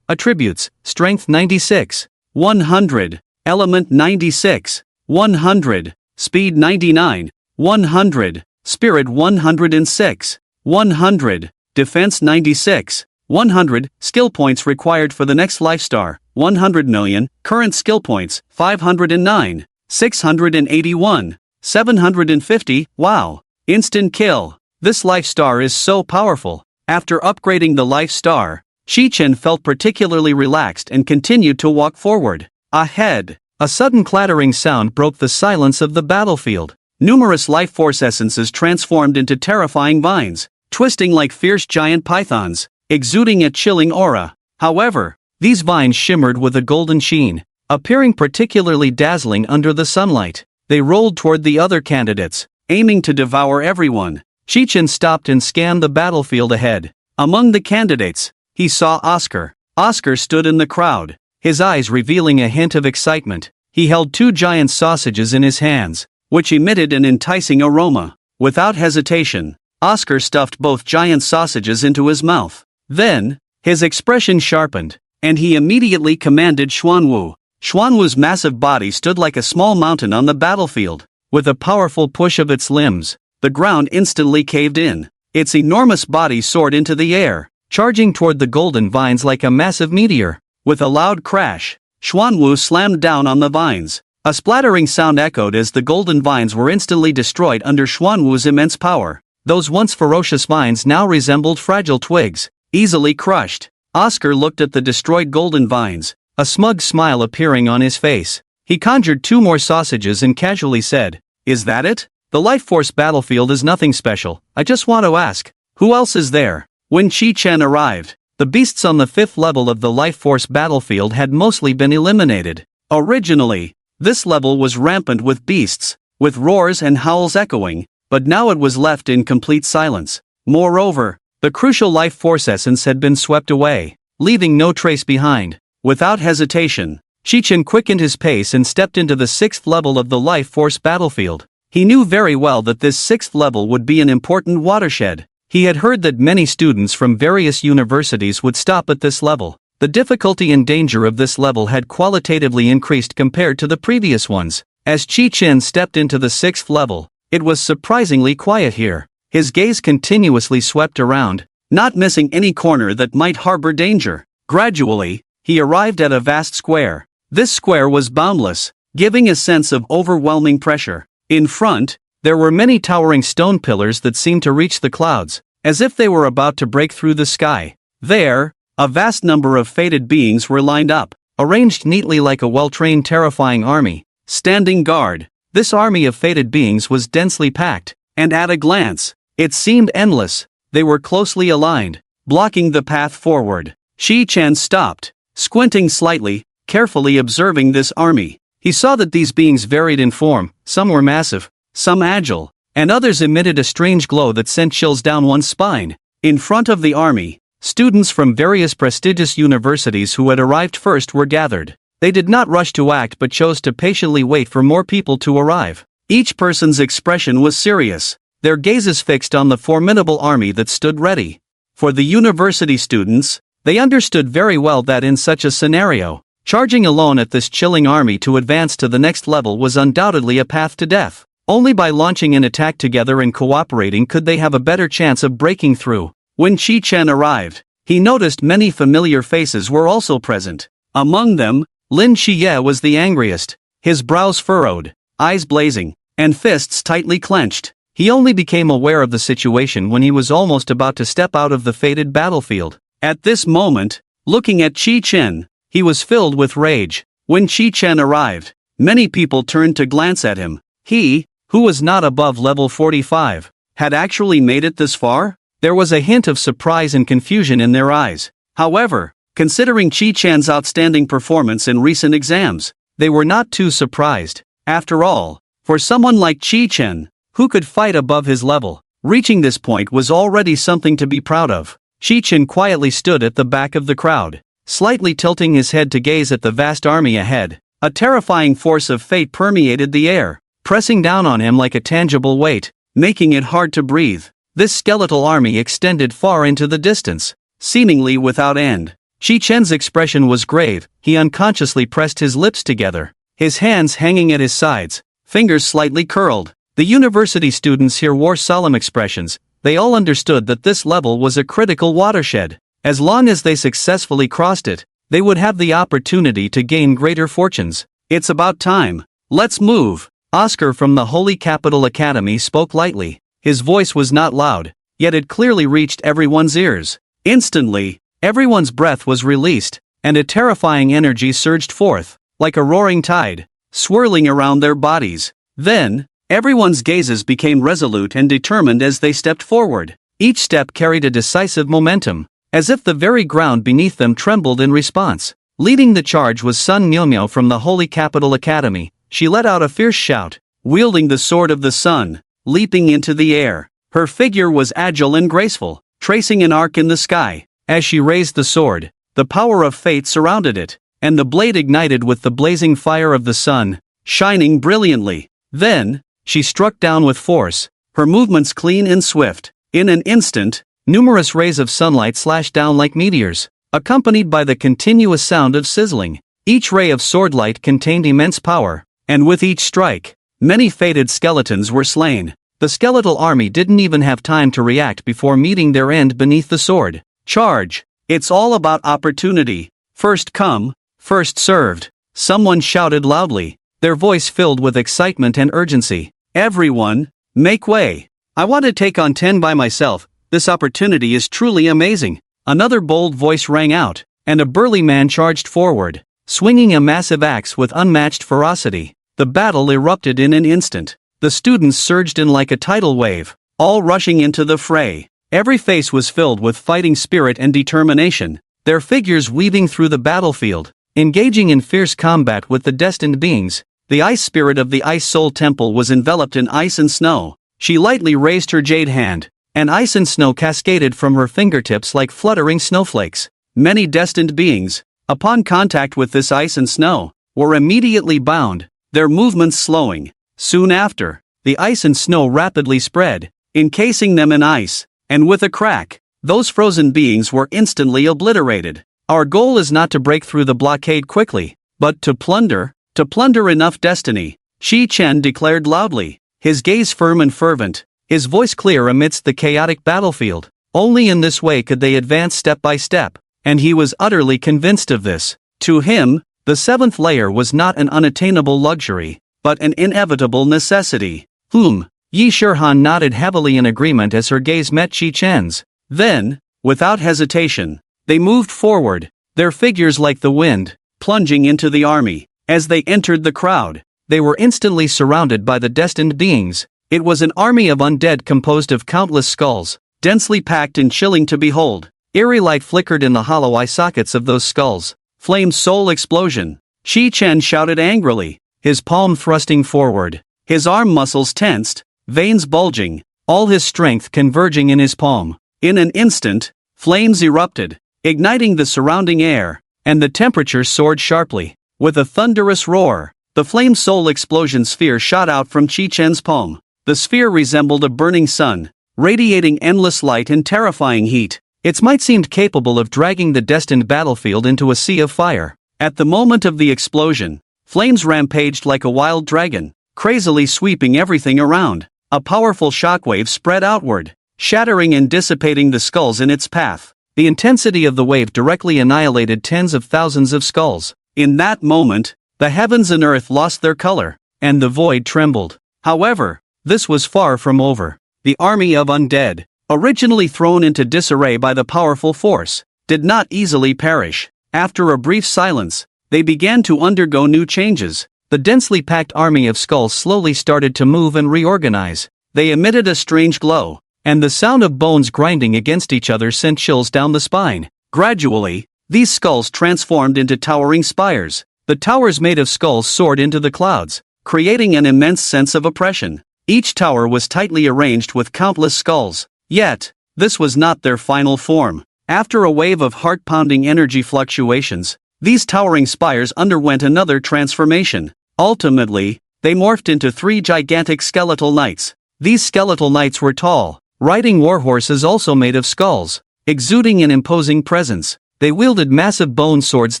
Attributes: strength 96, 100, element 96, 100, speed 99, 100, spirit 106, 100, defense 96, 100, skill points required for the next life star, 100 million, current skill points, 509, 681, 750, wow. Instant kill. This life star is so powerful. After upgrading the life star, Shi-Chen felt particularly relaxed and continued to walk forward. Ahead, a sudden clattering sound broke the silence of the battlefield. Numerous life force essences transformed into terrifying vines, twisting like fierce giant pythons, exuding a chilling aura. However, these vines shimmered with a golden sheen, appearing particularly dazzling under the sunlight. They rolled toward the other candidates, aiming to devour everyone. Shi-Chen stopped and scanned the battlefield ahead. Among the candidates, he saw Oscar. Oscar stood in the crowd, his eyes revealing a hint of excitement. He held 2 giant sausages in his hands, which emitted an enticing aroma. Without hesitation, Oscar stuffed both giant sausages into his mouth. Then, his expression sharpened, and he immediately commanded Xuanwu. Xuanwu's massive body stood like a small mountain on the battlefield. With a powerful push of its limbs, the ground instantly caved in. Its enormous body soared into the air, charging toward the golden vines like a massive meteor. With a loud crash, Xuanwu slammed down on the vines. A splattering sound echoed as the golden vines were instantly destroyed under Xuanwu's immense power. Those once ferocious vines now resembled fragile twigs, easily crushed. Oscar looked at the destroyed golden vines, a smug smile appearing on his face. He conjured 2 more sausages and casually said, "Is that it? The life force battlefield is nothing special. I just want to ask, who else is there?" When Shi-Chen arrived, the beasts on the 5th level of the life force battlefield had mostly been eliminated. Originally, this level was rampant with beasts, with roars and howls echoing, but now it was left in complete silence. Moreover, the crucial life force essence had been swept away, leaving no trace behind. Without hesitation, Shi-Chen quickened his pace and stepped into the 6th level of the life force battlefield. He knew very well that this 6th level would be an important watershed. He had heard that many students from various universities would stop at this level. The difficulty and danger of this level had qualitatively increased compared to the previous ones. As Shi-Chen stepped into the 6th level, it was surprisingly quiet here. His gaze continuously swept around, not missing any corner that might harbor danger. Gradually, he arrived at a vast square. This square was boundless, giving a sense of overwhelming pressure. In front, there were many towering stone pillars that seemed to reach the clouds, as if they were about to break through the sky. There, a vast number of fated beings were lined up, arranged neatly like a well-trained terrifying army, standing guard. This army of fated beings was densely packed, and at a glance, it seemed endless. They were closely aligned, blocking the path forward. Shi-chan stopped, squinting slightly, carefully observing this army. He saw that these beings varied in form, some were massive, some agile, and others emitted a strange glow that sent chills down one's spine. In front of the army, students from various prestigious universities who had arrived first were gathered. They did not rush to act but chose to patiently wait for more people to arrive. Each person's expression was serious, their gazes fixed on the formidable army that stood ready. For the university students, they understood very well that in such a scenario, charging alone at this chilling army to advance to the next level was undoubtedly a path to death. Only by launching an attack together and cooperating could they have a better chance of breaking through. When Shi-chan arrived, he noticed many familiar faces were also present. Among them, Lin Shiye was the angriest, his brows furrowed, eyes blazing, and fists tightly clenched. He only became aware of the situation when he was almost about to step out of the fated battlefield. At this moment, looking at Shi-chan, he was filled with rage. When Shi-chan arrived, many people turned to glance at him. He, who was not above level 45, had actually made it this far? There was a hint of surprise and confusion in their eyes. However, considering Shi-chan's outstanding performance in recent exams, they were not too surprised. After all, for someone like Shi-chan, who could fight above his level, reaching this point was already something to be proud of. Shi-chan quietly stood at the back of the crowd, slightly tilting his head to gaze at the vast army ahead. A terrifying force of fate permeated the air, pressing down on him like a tangible weight, making it hard to breathe. This skeletal army extended far into the distance, seemingly without end. Shi-chan's expression was grave. He unconsciously pressed his lips together, his hands hanging at his sides, fingers slightly curled. The university students here wore solemn expressions. They all understood that this level was a critical watershed. As long as they successfully crossed it, they would have the opportunity to gain greater fortunes. It's about time. Let's move. Oscar from the Holy Capital Academy spoke lightly. His voice was not loud, yet it clearly reached everyone's ears. Instantly, everyone's breath was released, and a terrifying energy surged forth, like a roaring tide, swirling around their bodies. Then, everyone's gazes became resolute and determined as they stepped forward. Each step carried a decisive momentum, as if the very ground beneath them trembled in response. Leading the charge was Sun Myo from the Holy Capital Academy. She let out a fierce shout, wielding the sword of the sun, leaping into the air. Her figure was agile and graceful, tracing an arc in the sky. As she raised the sword, the power of fate surrounded it, and the blade ignited with the blazing fire of the sun, shining brilliantly. Then, she struck down with force, her movements clean and swift. In an instant, numerous rays of sunlight slashed down like meteors, accompanied by the continuous sound of sizzling. Each ray of sword light contained immense power, and with each strike, many fated skeletons were slain. The skeletal army didn't even have time to react before meeting their end beneath the sword. Charge! It's all about opportunity. First come, first served. Someone shouted loudly, their voice filled with excitement and urgency. Everyone, make way. I want to take on 10 by myself. This opportunity is truly amazing. Another bold voice rang out, and a burly man charged forward, swinging a massive axe with unmatched ferocity. The battle erupted in an instant. The students surged in like a tidal wave, all rushing into the fray. Every face was filled with fighting spirit and determination, their figures weaving through the battlefield, engaging in fierce combat with the destined beings. The ice spirit of the Ice Soul Temple was enveloped in ice and snow. She lightly raised her jade hand, and ice and snow cascaded from her fingertips like fluttering snowflakes. Many destined beings, upon contact with this ice and snow, were immediately bound, their movements slowing. Soon after, the ice and snow rapidly spread, encasing them in ice, and with a crack, those frozen beings were instantly obliterated. Our goal is not to break through the blockade quickly, but to plunder enough destiny, Shi-chan declared loudly, his gaze firm and fervent, his voice clear amidst the chaotic battlefield. Only in this way could they advance step by step, and he was utterly convinced of this. To him, the seventh layer was not an unattainable luxury, but an inevitable necessity. Yi Shirhan nodded heavily in agreement as her gaze met Qi Chen's. Then, without hesitation, they moved forward, their figures like the wind, plunging into the army. As they entered the crowd, they were instantly surrounded by the destined beings. It was an army of undead composed of countless skulls, densely packed and chilling to behold. Eerie light flickered in the hollow eye sockets of those skulls. Flame soul explosion. Qi Chen shouted angrily, his palm thrusting forward, his arm muscles tensed, veins bulging, all his strength converging in his palm. In an instant, flames erupted, igniting the surrounding air, and the temperature soared sharply. With a thunderous roar, the flame soul explosion sphere shot out from Qi Chen's palm. The sphere resembled a burning sun, radiating endless light and terrifying heat. Its might seemed capable of dragging the destined battlefield into a sea of fire. At the moment of the explosion, flames rampaged like a wild dragon, crazily sweeping everything around. A powerful shockwave spread outward, shattering and dissipating the skulls in its path. The intensity of the wave directly annihilated tens of thousands of skulls. In that moment, the heavens and earth lost their color, and the void trembled. However, this was far from over. The army of undead, originally thrown into disarray by the powerful force, did not easily perish. After a brief silence, they began to undergo new changes. The densely packed army of skulls slowly started to move and reorganize. They emitted a strange glow, and the sound of bones grinding against each other sent chills down the spine. Gradually, these skulls transformed into towering spires. The towers made of skulls soared into the clouds, creating an immense sense of oppression. Each tower was tightly arranged with countless skulls. Yet, this was not their final form. After a wave of heart-pounding energy fluctuations, these towering spires underwent another transformation. Ultimately, they morphed into three gigantic skeletal knights. These skeletal knights were tall, riding warhorses also made of skulls, exuding an imposing presence. They wielded massive bone swords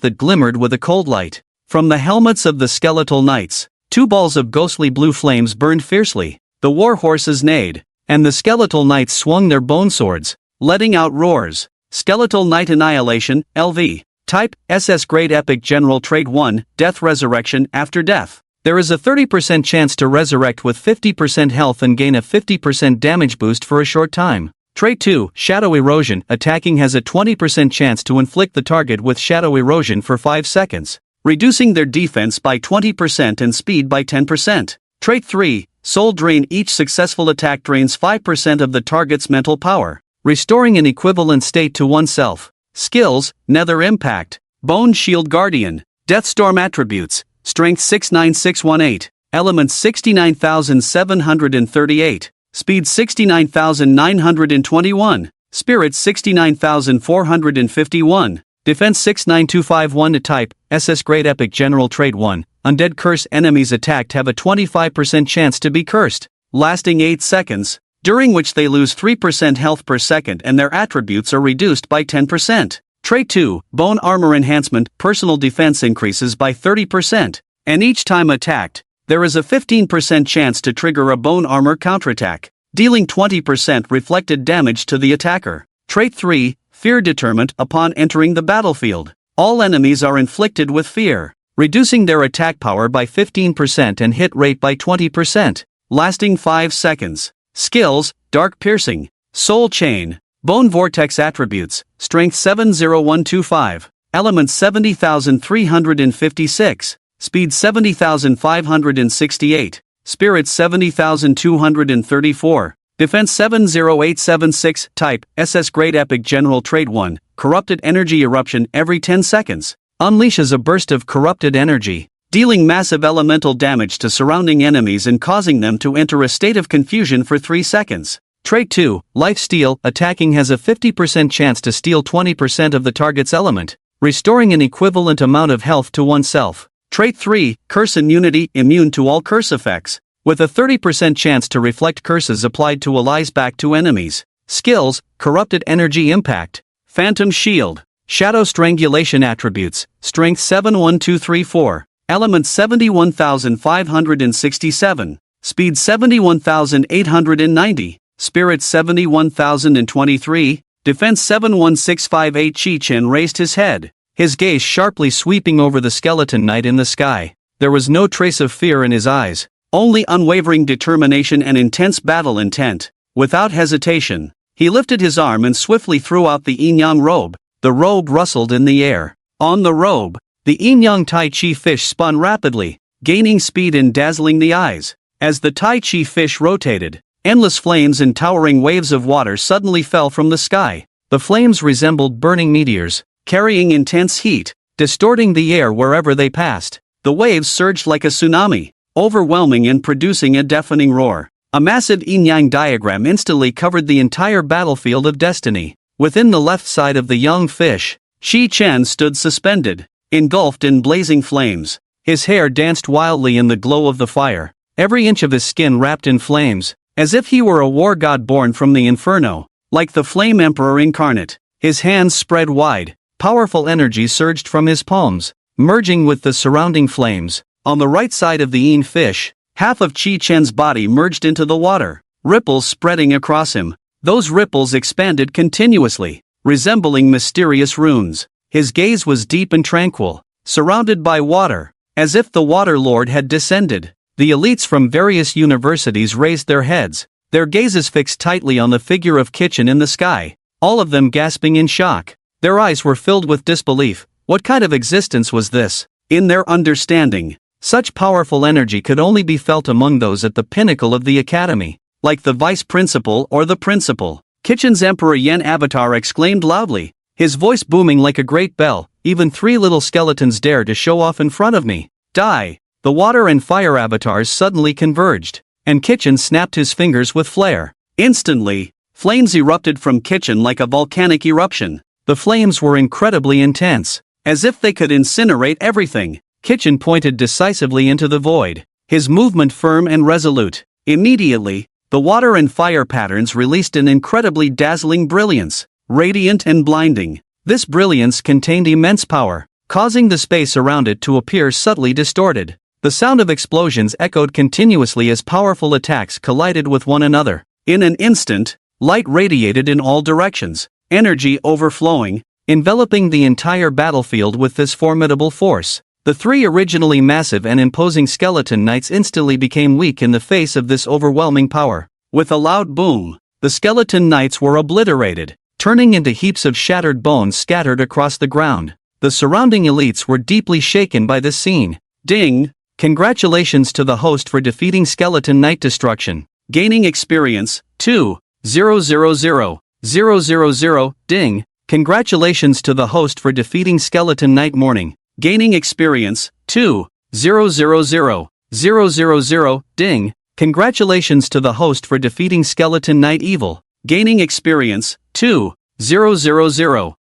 that glimmered with a cold light. From the helmets of the skeletal knights, two balls of ghostly blue flames burned fiercely. The warhorses neighed, and the skeletal knights swung their bone swords, letting out roars. Skeletal Knight Annihilation, LV. Type, SS Grade Epic General Trait 1, Death Resurrection After Death. There is a 30% chance to resurrect with 50% health and gain a 50% damage boost for a short time. Trait 2, Shadow Erosion. Attacking has a 20% chance to inflict the target with Shadow Erosion for 5 seconds, reducing their defense by 20% and speed by 10%. Trait 3, Soul Drain. Each successful attack drains 5% of the target's mental power, restoring an equivalent state to oneself. Skills, Nether Impact, Bone Shield Guardian, Deathstorm Attributes, Strength 69618, Elements 69738, Speed 69921, Spirit 69451, Defense 69251. Type, SS Great Epic General Trait 1, Undead Curse. Enemies attacked have a 25% chance to be cursed, lasting 8 seconds, during which they lose 3% health per second and their attributes are reduced by 10%. Trait 2, Bone Armor Enhancement. Personal defense increases by 30%, and each time attacked, there is a 15% chance to trigger a bone armor counterattack, dealing 20% reflected damage to the attacker. Trait 3, Fear Deterrent. Upon entering the battlefield, all enemies are inflicted with fear, reducing their attack power by 15% and hit rate by 20%, lasting 5 seconds. Skills, Dark Piercing, Soul Chain, Bone Vortex. Attributes, Strength 70125, Elements 70356, Speed 70568, Spirit 70234, Defense 70876. Type, SS Great Epic General Trait 1, Corrupted Energy Eruption. Every 10 seconds, unleashes a burst of corrupted energy, dealing massive elemental damage to surrounding enemies and causing them to enter a state of confusion for 3 seconds. Trait 2, Lifesteal. Attacking has a 50% chance to steal 20% of the target's element, restoring an equivalent amount of health to oneself. Trait 3, Curse Immunity. Immune to all curse effects, with a 30% chance to reflect curses applied to allies back to enemies. Skills, Corrupted Energy Impact, Phantom Shield, Shadow Strangulation. Attributes, Strength 71234, Elements 71567, Speed 71890, Spirit 71,023, Defense 71658. Chi-Chen raised his head, his gaze sharply sweeping over the skeleton knight in the sky. There was no trace of fear in his eyes, only unwavering determination and intense battle intent. Without hesitation, he lifted his arm and swiftly threw out the yin-yang robe. The robe rustled in the air. On the robe, the yin-yang Tai Chi fish spun rapidly, gaining speed and dazzling the eyes. As the Tai Chi fish rotated, endless flames and towering waves of water suddenly fell from the sky. The flames resembled burning meteors, carrying intense heat, distorting the air wherever they passed. The waves surged like a tsunami, overwhelming and producing a deafening roar. A massive yin-yang diagram instantly covered the entire battlefield of destiny. Within the left side of the young fish, Chi-Chen stood suspended, engulfed in blazing flames. His hair danced wildly in the glow of the fire, every inch of his skin wrapped in flames, as if he were a war god born from the inferno. Like the flame emperor incarnate, his hands spread wide, powerful energy surged from his palms, merging with the surrounding flames. On the right side of the yin fish, half of Chi-Chen's body merged into the water, ripples spreading across him. Those ripples expanded continuously, resembling mysterious runes. His gaze was deep and tranquil, surrounded by water, as if the Water Lord had descended. The elites from various universities raised their heads, their gazes fixed tightly on the figure of Chi-Chen in the sky, all of them gasping in shock. Their eyes were filled with disbelief. What kind of existence was this? In their understanding, such powerful energy could only be felt among those at the pinnacle of the academy, like the vice principal or the principal. Chi-Chen's Emperor Yen avatar exclaimed loudly, his voice booming like a great bell. Even 3 little skeletons dare to show off in front of me. Die! The water and fire avatars suddenly converged, and Chi-Chen snapped his fingers with flare. Instantly, flames erupted from Chi-Chen like a volcanic eruption. The flames were incredibly intense, as if they could incinerate everything. Chi-Chen pointed decisively into the void, his movement firm and resolute. Immediately, the water and fire patterns released an incredibly dazzling brilliance, radiant and blinding. This brilliance contained immense power, causing the space around it to appear subtly distorted. The sound of explosions echoed continuously as powerful attacks collided with one another. In an instant, light radiated in all directions, energy overflowing, enveloping the entire battlefield with this formidable force. The 3 originally massive and imposing skeleton knights instantly became weak in the face of this overwhelming power. With a loud boom, the skeleton knights were obliterated, turning into heaps of shattered bones scattered across the ground. The surrounding elites were deeply shaken by this scene. Ding! Congratulations to the host for defeating Skeleton Knight Destruction. Gaining experience, 2,000,000. Ding! Congratulations to the host for defeating Skeleton Knight Morning. Gaining experience, 2,000,000. Ding! Congratulations to the host for defeating Skeleton Knight Evil. Gaining experience, 2,000,000.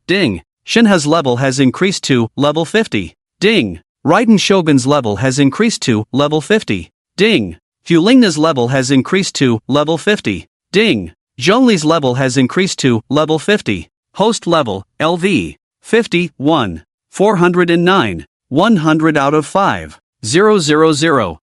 Ding! Shinha's level has increased to level 50. Ding! Raiden Shogun's level has increased to level 50. Ding! Fulingna's level has increased to level 50. Ding! Zhongli's level has increased to level 50. Host level, LV, 51, 409, 100 out of 5, 000.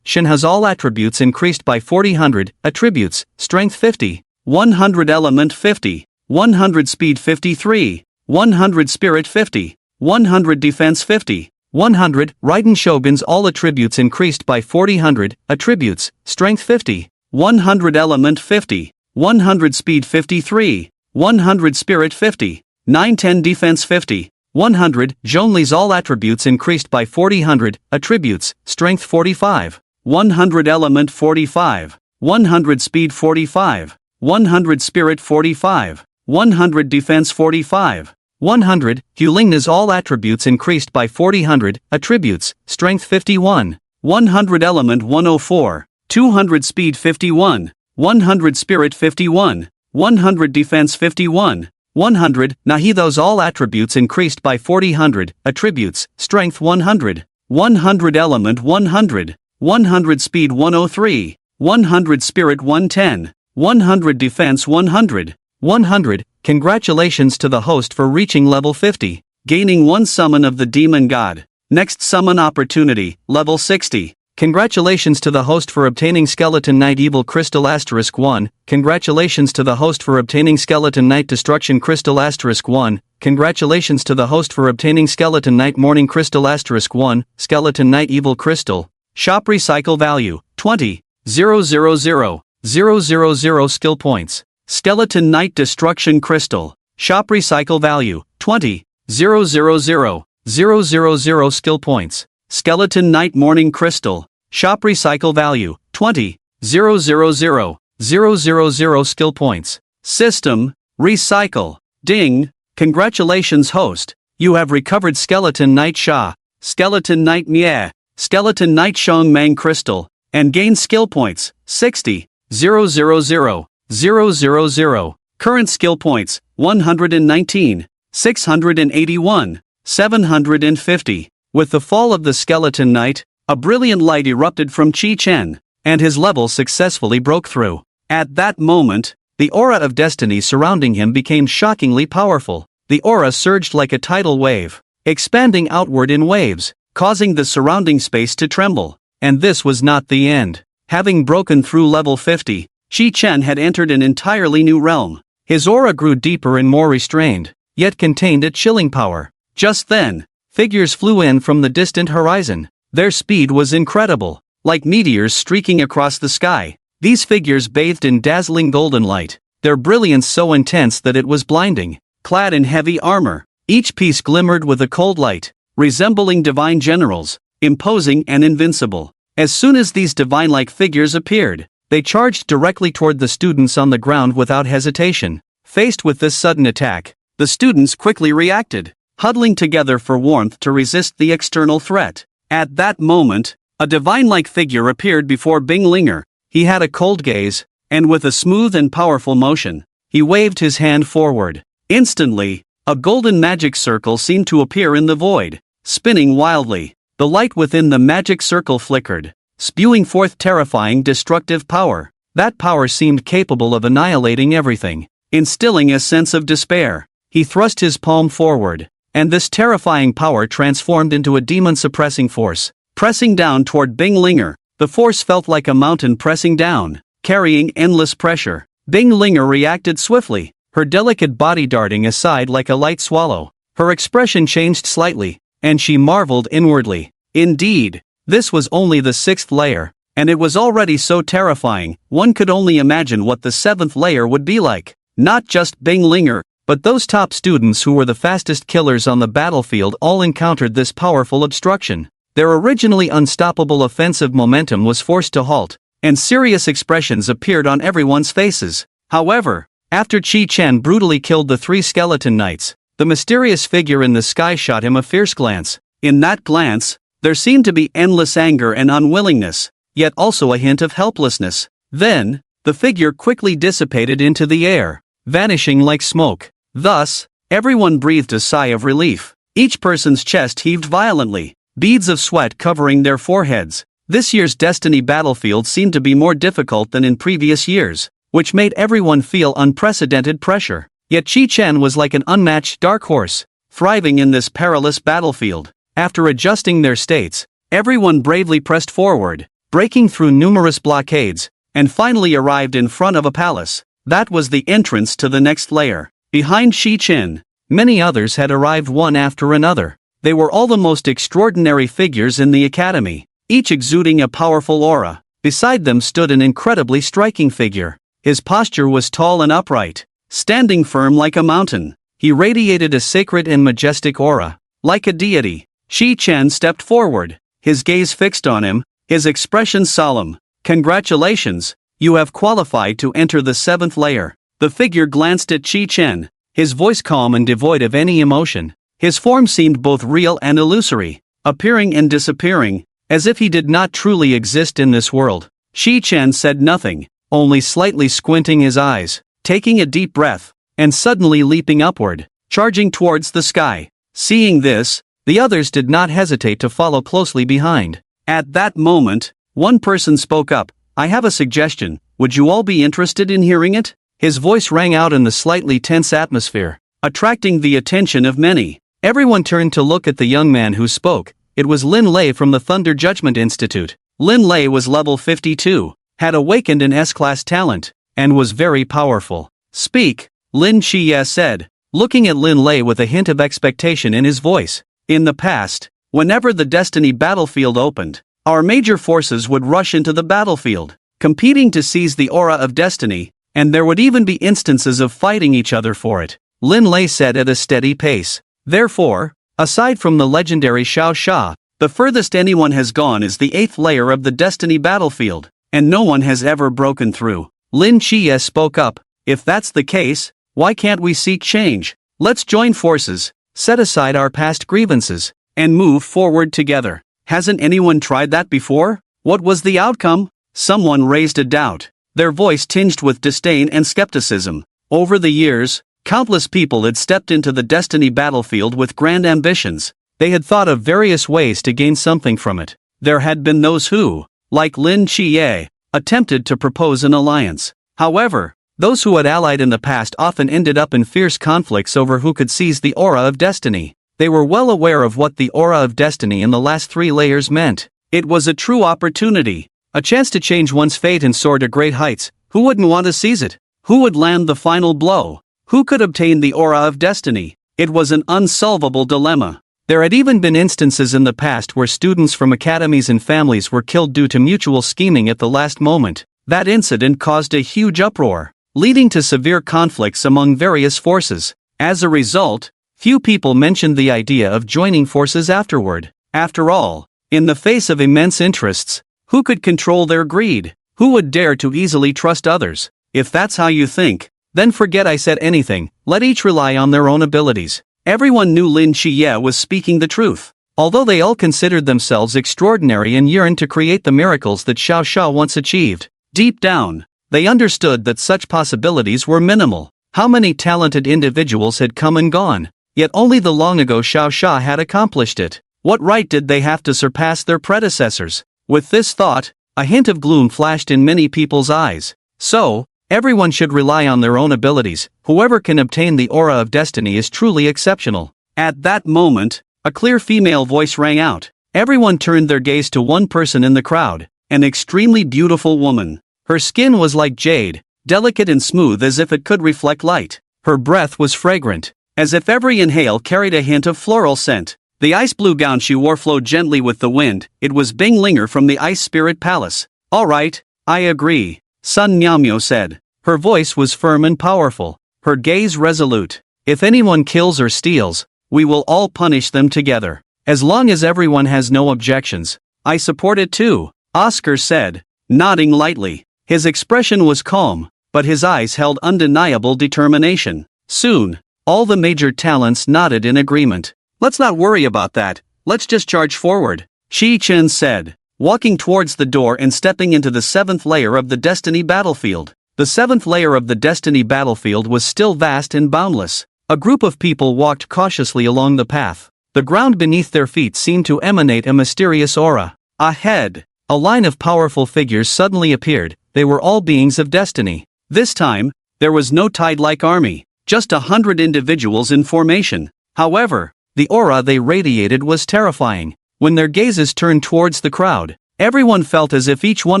Shinha's all attributes increased by 400, attributes, strength 50, 100 element 50, 100 speed 53, 100 spirit 50, 100 defense 50, 100. Raiden Shogun's all attributes increased by 400, attributes, strength 50, 100 element 50, 100 speed 53, 100 spirit 50, 910 defense 50, 100. Zhongli's all attributes increased by 400, attributes, strength 45, 100 element 45, 100 speed 45, 100 spirit 45, 100 defense 45, 100. Hulingna's all attributes increased by 400, attributes, strength 51, 100 element 104, 200 speed 51, 100 spirit 51, 100 defense 51, 100. Nahido's all attributes increased by 400, attributes, strength 100, 100 element 100, 100 speed 103, 100 spirit 110, 100 defense 100, 100. Congratulations to the host for reaching level 50, gaining 1 summon of the Demon God. Next summon opportunity, level 60. Congratulations to the host for obtaining Skeleton Knight Evil Crystal *1. Congratulations to the host for obtaining Skeleton Knight Destruction Crystal *1. Congratulations to the host for obtaining Skeleton Knight Morning Crystal *1. Skeleton Knight Evil Crystal. Shop recycle value 20,000,000 skill points. Skeleton Knight Destruction Crystal. Shop recycle value 20,000,000 skill points. Skeleton Knight Morning Crystal. Shop recycle value 20,000,000 skill points. System. Recycle. Ding. Congratulations host. You have recovered Skeleton Knight Sha. Skeleton Knight Mie. Skeleton Knight Shong Mang Crystal. And gain skill points 60,000,000. Current skill points 119, 681, 750. With the fall of the Skeleton Knight, a brilliant light erupted from Chi Chen, and his level successfully broke through. At that moment, the aura of destiny surrounding him became shockingly powerful. The aura surged like a tidal wave, expanding outward in waves, causing the surrounding space to tremble. And this was not the end. Having broken through level 50, Chi Chen had entered an entirely new realm. His aura grew deeper and more restrained, yet contained a chilling power. Just then, figures flew in from the distant horizon. Their speed was incredible, like meteors streaking across the sky. These figures bathed in dazzling golden light, their brilliance so intense that it was blinding. Clad in heavy armor, each piece glimmered with a cold light, resembling divine generals, imposing and invincible. As soon as these divine-like figures appeared, they charged directly toward the students on the ground without hesitation. Faced with this sudden attack, the students quickly reacted, huddling together for warmth to resist the external threat. At that moment, a divine-like figure appeared before Bing Linger. He had a cold gaze, and with a smooth and powerful motion, he waved his hand forward. Instantly, a golden magic circle seemed to appear in the void, spinning wildly. The light within the magic circle flickered, spewing forth terrifying destructive power. That power seemed capable of annihilating everything, instilling a sense of despair. He thrust his palm forward, and this terrifying power transformed into a demon-suppressing force, pressing down toward Bing Linger. The force felt like a mountain pressing down, carrying endless pressure. Bing Linger reacted swiftly, her delicate body darting aside like a light swallow. Her expression changed slightly, and she marveled inwardly. Indeed, this was only the 6th layer, and it was already so terrifying. One could only imagine what the 7th layer would be like. Not just Bing Linger, but those top students who were the fastest killers on the battlefield all encountered this powerful obstruction. Their originally unstoppable offensive momentum was forced to halt, and serious expressions appeared on everyone's faces. However, after Chi Chen brutally killed the 3 skeleton knights, the mysterious figure in the sky shot him a fierce glance. In that glance, there seemed to be endless anger and unwillingness, yet also a hint of helplessness. Then, the figure quickly dissipated into the air, vanishing like smoke. Thus, everyone breathed a sigh of relief. Each person's chest heaved violently, beads of sweat covering their foreheads. This year's Destiny battlefield seemed to be more difficult than in previous years, which made everyone feel unprecedented pressure. Yet Chi Chen was like an unmatched dark horse, thriving in this perilous battlefield. After adjusting their states, everyone bravely pressed forward, breaking through numerous blockades, and finally arrived in front of a palace. That was the entrance to the next layer. Behind Chi Chen, many others had arrived one after another. They were all the most extraordinary figures in the academy, each exuding a powerful aura. Beside them stood an incredibly striking figure. His posture was tall and upright, standing firm like a mountain. He radiated a sacred and majestic aura, like a deity. Chi Chen stepped forward, his gaze fixed on him, his expression solemn. Congratulations, you have qualified to enter the 7th layer. The figure glanced at Chi Chen, his voice calm and devoid of any emotion. His form seemed both real and illusory, appearing and disappearing, as if he did not truly exist in this world. Chi Chen said nothing, only slightly squinting his eyes, taking a deep breath, and suddenly leaping upward, charging towards the sky. Seeing this, the others did not hesitate to follow closely behind. At that moment, one person spoke up. I have a suggestion, would you all be interested in hearing it? His voice rang out in the slightly tense atmosphere, attracting the attention of many. Everyone turned to look at the young man who spoke. It was Lin Lei from the Thunder Judgment Institute. Lin Lei was level 52, had awakened an S-class talent, and was very powerful. Speak, Lin Qiye said, looking at Lin Lei with a hint of expectation in his voice. In the past, whenever the Destiny battlefield opened, our major forces would rush into the battlefield, competing to seize the aura of Destiny, and there would even be instances of fighting each other for it, Lin Lei said at a steady pace. Therefore, aside from the legendary Xiao Sha, the furthest anyone has gone is the 8th layer of the Destiny battlefield, and no one has ever broken through. Lin Qiye spoke up. If that's the case, why can't we seek change? Let's join forces, set aside our past grievances, and move forward together. Hasn't anyone tried that before? What was the outcome? Someone raised a doubt, their voice tinged with disdain and skepticism. Over the years, countless people had stepped into the Destiny battlefield with grand ambitions. They had thought of various ways to gain something from it. There had been those who, like Lin Qiye, attempted to propose an alliance. However, those who had allied in the past often ended up in fierce conflicts over who could seize the aura of Destiny. They were well aware of what the aura of Destiny in the last 3 layers meant. It was a true opportunity, a chance to change one's fate and soar to great heights. Who wouldn't want to seize it? Who would land the final blow? Who could obtain the aura of Destiny? It was an unsolvable dilemma. There had even been instances in the past where students from academies and families were killed due to mutual scheming at the last moment. That incident caused a huge uproar, leading to severe conflicts among various forces. As a result, few people mentioned the idea of joining forces afterward. After all, in the face of immense interests, who could control their greed? Who would dare to easily trust others? If that's how you think, then forget I said anything. Let each rely on their own abilities. Everyone knew Lin Qiye was speaking the truth. Although they all considered themselves extraordinary and yearned to create the miracles that Xiao Sha once achieved, deep down, they understood that such possibilities were minimal. How many talented individuals had come and gone, yet only the long ago Xiao Sha had accomplished it. What right did they have to surpass their predecessors? With this thought, a hint of gloom flashed in many people's eyes. So, everyone should rely on their own abilities. Whoever can obtain the aura of Destiny is truly exceptional. At that moment, a clear female voice rang out. Everyone turned their gaze to one person in the crowd, an extremely beautiful woman. Her skin was like jade, delicate and smooth as if it could reflect light. Her breath was fragrant, as if every inhale carried a hint of floral scent. The ice blue gown she wore flowed gently with the wind. It was Bing Linger from the Ice Spirit Palace. All right, I agree, Sun Miaomyo said. Her voice was firm and powerful, her gaze resolute. If anyone kills or steals, we will all punish them together. As long as everyone has no objections, I support it too, Oscar said, nodding lightly. His expression was calm, but his eyes held undeniable determination. Soon, all the major talents nodded in agreement. Let's not worry about that, let's just charge forward, Shi Chen said, walking towards the door and stepping into the 7th layer of the Destiny battlefield. The 7th layer of the Destiny battlefield was still vast and boundless. A group of people walked cautiously along the path. The ground beneath their feet seemed to emanate a mysterious aura. Ahead, a line of powerful figures suddenly appeared. They were all beings of Destiny. This time, there was no tide-like army, just 100 individuals in formation. However, the aura they radiated was terrifying. When their gazes turned towards the crowd, everyone felt as if each one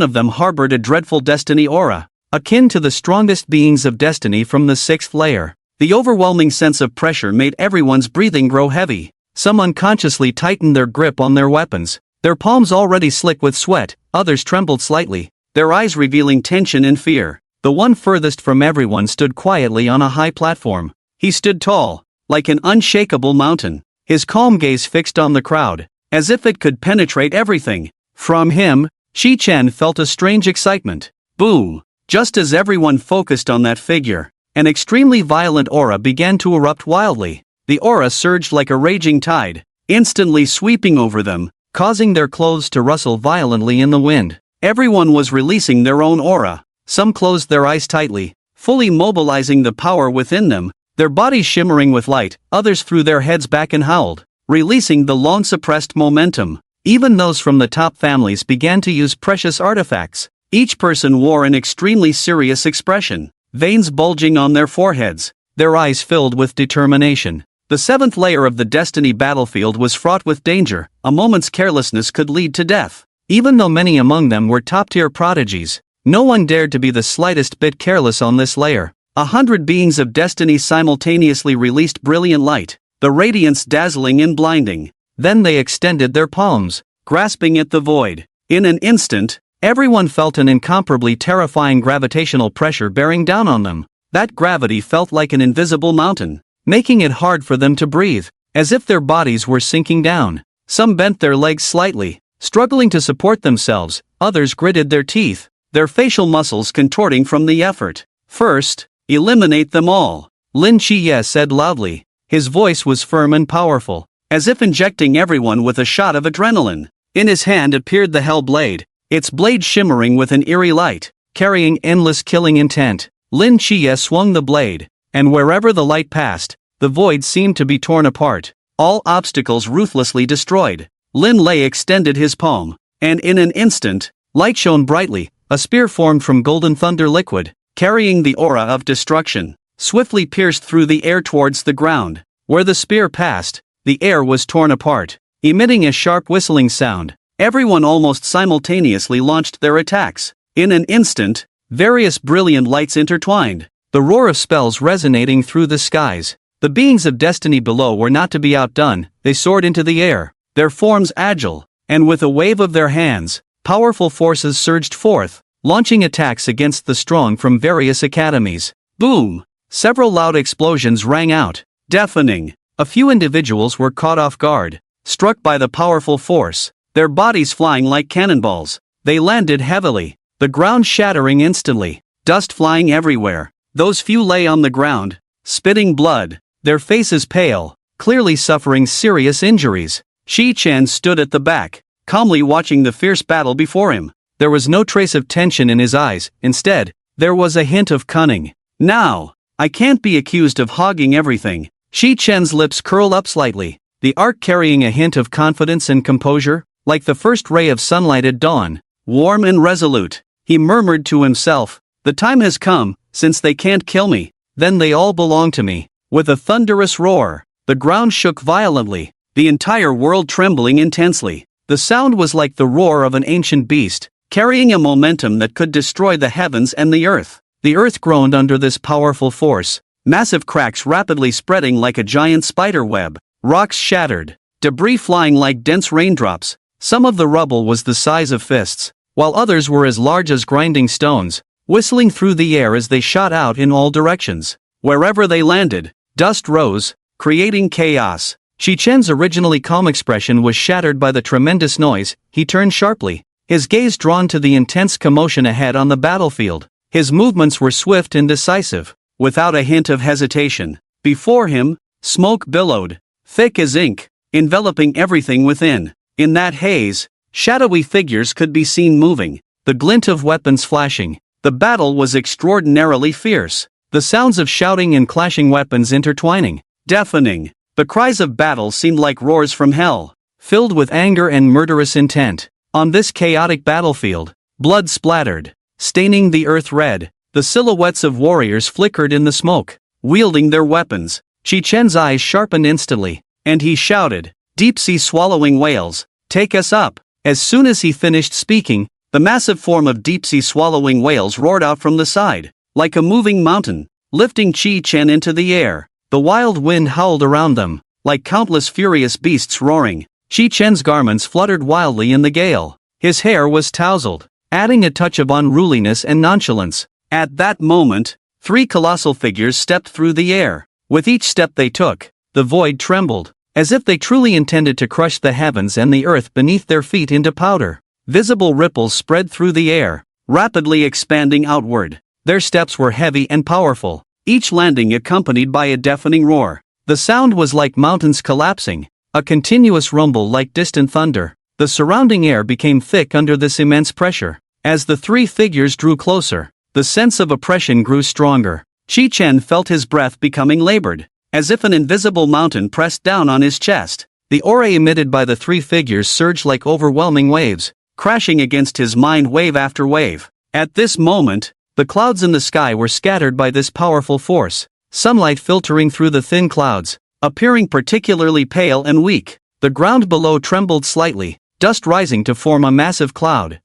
of them harbored a dreadful Destiny aura, akin to the strongest beings of Destiny from the 6th layer. The overwhelming sense of pressure made everyone's breathing grow heavy. Some unconsciously tightened their grip on their weapons, their palms already slick with sweat. Others trembled slightly, their eyes revealing tension and fear. The one furthest from everyone stood quietly on a high platform. He stood tall, like an unshakable mountain, his calm gaze fixed on the crowd, as if it could penetrate everything. From him, Shi Chen felt a strange excitement. Boom! Just as everyone focused on that figure, an extremely violent aura began to erupt wildly. The aura surged like a raging tide, instantly sweeping over them, causing their clothes to rustle violently in the wind. Everyone was releasing their own aura. Some closed their eyes tightly, fully mobilizing the power within them, their bodies shimmering with light. Others threw their heads back and howled, releasing the long-suppressed momentum. Even those from the top families began to use precious artifacts. Each person wore an extremely serious expression, veins bulging on their foreheads, their eyes filled with determination. The 7th layer of the Destiny battlefield was fraught with danger. A moment's carelessness could lead to death. Even though many among them were top-tier prodigies, no one dared to be the slightest bit careless on this layer. 100 beings of destiny simultaneously released brilliant light, the radiance dazzling and blinding. Then they extended their palms, grasping at the void. In an instant, everyone felt an incomparably terrifying gravitational pressure bearing down on them. That gravity felt like an invisible mountain, making it hard for them to breathe, as if their bodies were sinking down. Some bent their legs slightly, struggling to support themselves, others gritted their teeth, their facial muscles contorting from the effort. First, eliminate them all, Lin Chiye said loudly. His voice was firm and powerful, as if injecting everyone with a shot of adrenaline. In his hand appeared the Hell Blade, its blade shimmering with an eerie light, carrying endless killing intent. Lin Chiye swung the blade, and wherever the light passed, the void seemed to be torn apart, all obstacles ruthlessly destroyed. Lin Lei extended his palm, and in an instant, light shone brightly. A spear formed from golden thunder liquid, carrying the aura of destruction, swiftly pierced through the air towards the ground. Where the spear passed, the air was torn apart, emitting a sharp whistling sound. Everyone almost simultaneously launched their attacks. In an instant, various brilliant lights intertwined, the roar of spells resonating through the skies. The beings of destiny below were not to be outdone. They soared into the air, their forms agile, and with a wave of their hands, powerful forces surged forth, launching attacks against the strong from various academies. Boom! Several loud explosions rang out, deafening. A few individuals were caught off guard, struck by the powerful force, their bodies flying like cannonballs. They landed heavily, the ground shattering instantly, dust flying everywhere. Those few lay on the ground, spitting blood, their faces pale, clearly suffering serious injuries. Shi Chen stood at the back, calmly watching the fierce battle before him. There was no trace of tension in his eyes. Instead, there was a hint of cunning. Now, I can't be accused of hogging everything. Shi Chen's lips curled up slightly, the arc carrying a hint of confidence and composure, like the first ray of sunlight at dawn. Warm and resolute, he murmured to himself, the time has come, since they can't kill me, then they all belong to me. With a thunderous roar, the ground shook violently, the entire world trembling intensely. The sound was like the roar of an ancient beast, carrying a momentum that could destroy the heavens and the earth. The earth groaned under this powerful force, massive cracks rapidly spreading like a giant spider web, rocks shattered, debris flying like dense raindrops. Some of the rubble was the size of fists, while others were as large as grinding stones, whistling through the air as they shot out in all directions. Wherever they landed, dust rose, creating chaos. Shi Chen's originally calm expression was shattered by the tremendous noise. He turned sharply, his gaze drawn to the intense commotion ahead on the battlefield. His movements were swift and decisive, without a hint of hesitation. Before him, smoke billowed, thick as ink, enveloping everything within. In that haze, shadowy figures could be seen moving, the glint of weapons flashing. The battle was extraordinarily fierce, the sounds of shouting and clashing weapons intertwining, deafening. The cries of battle seemed like roars from hell, filled with anger and murderous intent. On this chaotic battlefield, blood splattered, staining the earth red. The silhouettes of warriors flickered in the smoke, wielding their weapons. Shi Chen's eyes sharpened instantly, and he shouted, "Deep-sea swallowing whales, take us up!" As soon as he finished speaking, the massive form of deep-sea swallowing whales roared out from the side, like a moving mountain, lifting Shi Chen into the air. The wild wind howled around them, like countless furious beasts roaring. Shi Chen's garments fluttered wildly in the gale. His hair was tousled, adding a touch of unruliness and nonchalance. At that moment, 3 colossal figures stepped through the air. With each step they took, the void trembled, as if they truly intended to crush the heavens and the earth beneath their feet into powder. Visible ripples spread through the air, rapidly expanding outward. Their steps were heavy and powerful, each landing accompanied by a deafening roar. The sound was like mountains collapsing, a continuous rumble like distant thunder. The surrounding air became thick under this immense pressure. As the 3 figures drew closer, the sense of oppression grew stronger. Shi Chen felt his breath becoming labored, as if an invisible mountain pressed down on his chest. The aura emitted by the 3 figures surged like overwhelming waves, crashing against his mind wave after wave. At this moment, the clouds in the sky were scattered by this powerful force, sunlight filtering through the thin clouds, appearing particularly pale and weak. The ground below trembled slightly, dust rising to form a massive cloud.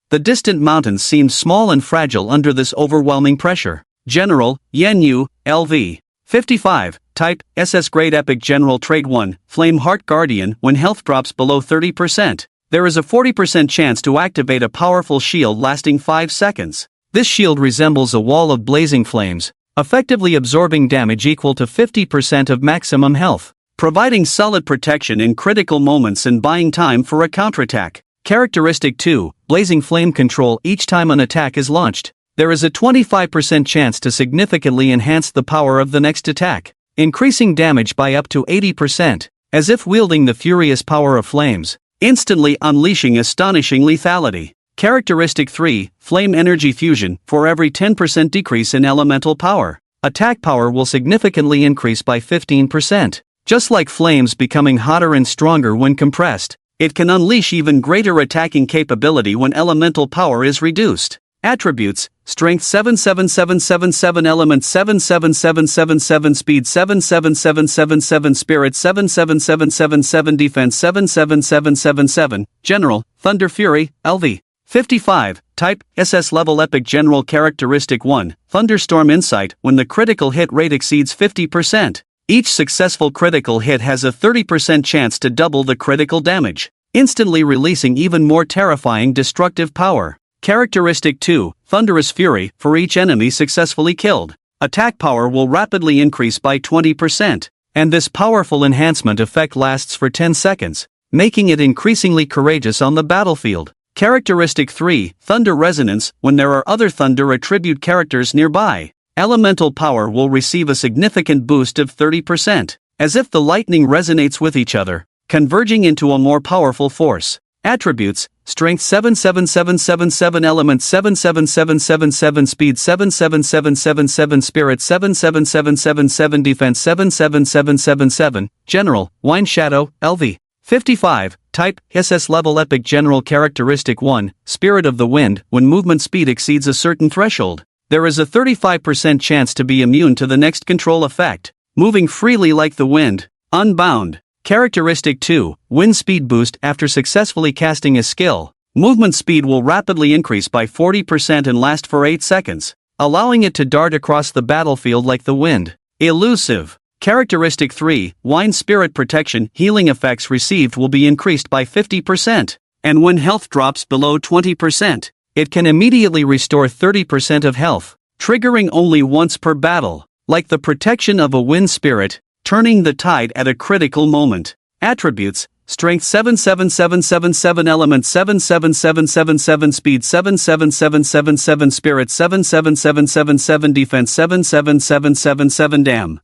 The distant mountains seemed small and fragile under this overwhelming pressure. General, Yenyu, LV. 55, Type, SS Grade Epic General Trait 1, Flame Heart Guardian. When health drops below 30%, there is a 40% chance to activate a powerful shield lasting 5 seconds. This shield resembles a wall of blazing flames, effectively absorbing damage equal to 50% of maximum health, providing solid protection in critical moments and buying time for a counterattack. Characteristic 2, Blazing Flame Control. Each time an attack is launched, there is a 25% chance to significantly enhance the power of the next attack, increasing damage by up to 80%, as if wielding the furious power of flames, instantly unleashing astonishing lethality. Characteristic 3, Flame Energy Fusion. For every 10% decrease in elemental power, attack power will significantly increase by 15%. Just like flames becoming hotter and stronger when compressed, it can unleash even greater attacking capability when elemental power is reduced. Attributes: Strength 77777, Element 77777, Speed 77777, Spirit 77777, Defense 77777. General, Thunder Fury, LV. 55, Type, SS Level Epic General. Characteristic 1, Thunderstorm Insight. When the critical hit rate exceeds 50%, each successful critical hit has a 30% chance to double the critical damage, instantly releasing even more terrifying destructive power. Characteristic 2, Thunderous Fury. For each enemy successfully killed, attack power will rapidly increase by 20%, and this powerful enhancement effect lasts for 10 seconds, making it increasingly courageous on the battlefield. Characteristic 3, Thunder Resonance. When there are other Thunder attribute characters nearby, elemental power will receive a significant boost of 30%, as if the lightning resonates with each other, converging into a more powerful force. Attributes: Strength 77777, Element 77777, Speed 77777, Spirit 77777, Defense 77777. General, Wind Shadow, LV. 55, Type, SS Level Epic General. Characteristic 1, Spirit of the Wind. When movement speed exceeds a certain threshold, there is a 35% chance to be immune to the next control effect, moving freely like the wind, unbound. Characteristic 2, Wind Speed Boost. After successfully casting a skill, movement speed will rapidly increase by 40% and last for 8 seconds, allowing it to dart across the battlefield like the wind. Elusive. Characteristic 3, Wind Spirit Protection. Healing effects received will be increased by 50%, and when health drops below 20%, it can immediately restore 30% of health, triggering only once per battle, like the protection of a wind spirit, turning the tide at a critical moment. Attributes: Strength 77777, Element 77777, Speed 77777, Spirit 77777, Defense 77777. Damn.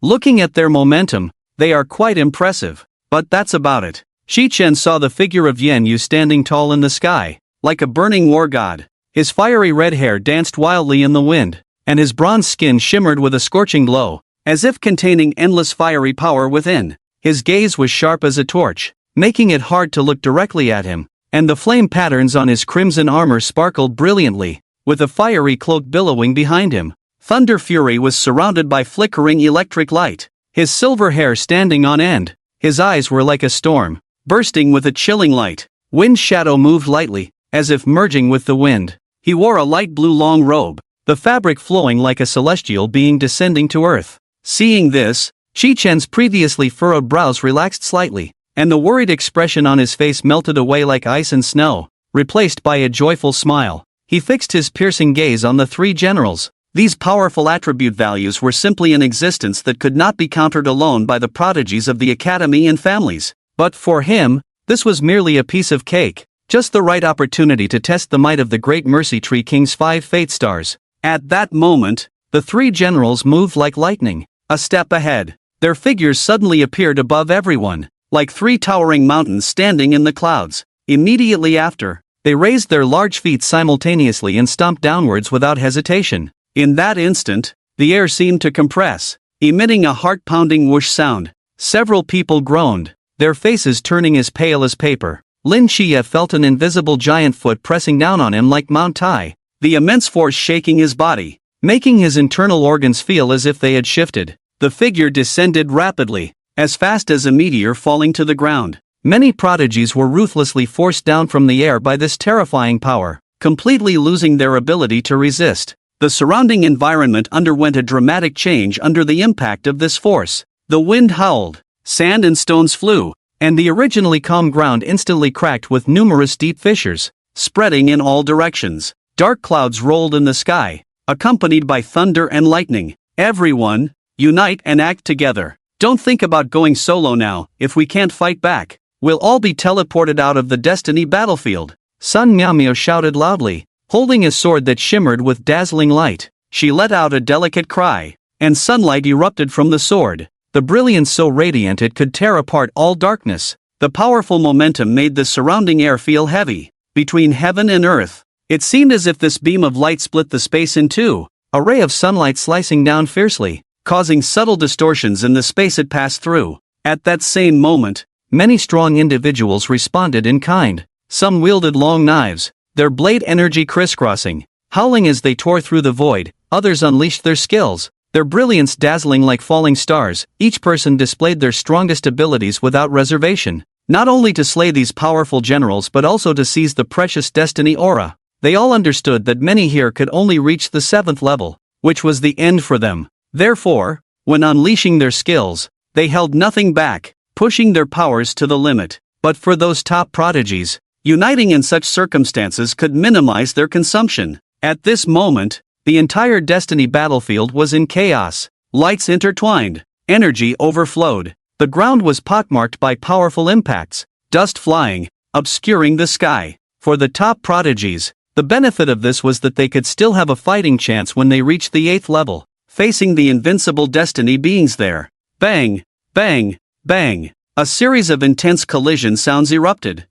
Looking at their momentum, they are quite impressive, but that's about it. Shichen saw the figure of Yenyu standing tall in the sky, like a burning war god. His fiery red hair danced wildly in the wind, and his bronze skin shimmered with a scorching glow, as if containing endless fiery power within. His gaze was sharp as a torch, making it hard to look directly at him, and the flame patterns on his crimson armor sparkled brilliantly, with a fiery cloak billowing behind him. Thunder Fury was surrounded by flickering electric light, his silver hair standing on end. His eyes were like a storm, bursting with a chilling light. Wind Shadow moved lightly, as if merging with the wind. He wore a light blue long robe, the fabric flowing like a celestial being descending to earth. Seeing this, Shichen's previously furrowed brows relaxed slightly, and the worried expression on his face melted away like ice and snow, replaced by a joyful smile. He fixed his piercing gaze on the three generals. These powerful attribute values were simply an existence that could not be countered alone by the prodigies of the academy and families. But for him, this was merely a piece of cake, just the right opportunity to test the might of the great Mercy Tree King's 5 Fate Stars. At that moment, the three generals moved like lightning. A step ahead, their figures suddenly appeared above everyone, like 3 towering mountains standing in the clouds. Immediately after, they raised their large feet simultaneously and stomped downwards without hesitation. In that instant, the air seemed to compress, emitting a heart-pounding whoosh sound. Several people groaned, their faces turning as pale as paper. Lin Chia felt an invisible giant foot pressing down on him like Mount Tai, the immense force shaking his body, making his internal organs feel as if they had shifted. The figure descended rapidly, as fast as a meteor falling to the ground. Many prodigies were ruthlessly forced down from the air by this terrifying power, completely losing their ability to resist. The surrounding environment underwent a dramatic change under the impact of this force. The wind howled, sand and stones flew, and the originally calm ground instantly cracked with numerous deep fissures, spreading in all directions. Dark clouds rolled in the sky, accompanied by thunder and lightning. Everyone, unite and act together. Don't think about going solo now. If we can't fight back, we'll all be teleported out of the Destiny battlefield. Sun Miao shouted loudly, holding a sword that shimmered with dazzling light. She let out a delicate cry, and sunlight erupted from the sword, the brilliance so radiant it could tear apart all darkness. The powerful momentum made the surrounding air feel heavy. Between heaven and earth, it seemed as if this beam of light split the space in two, a ray of sunlight slicing down fiercely, causing subtle distortions in the space it passed through. At that same moment, many strong individuals responded in kind. Some wielded long knives, their blade energy crisscrossing, howling as they tore through the void. Others unleashed their skills, their brilliance dazzling like falling stars. Each person displayed their strongest abilities without reservation, not only to slay these powerful generals but also to seize the precious Destiny aura. They all understood that many here could only reach the 7th level, which was the end for them. Therefore, when unleashing their skills, they held nothing back, pushing their powers to the limit. But for those top prodigies, uniting in such circumstances could minimize their consumption. At this moment, the entire Destiny battlefield was in chaos. Lights intertwined, energy overflowed, the ground was pockmarked by powerful impacts, dust flying, obscuring the sky. For the top prodigies, the benefit of this was that they could still have a fighting chance when they reached the 8th level, facing the invincible Destiny beings there. Bang, bang, bang. A series of intense collision sounds erupted.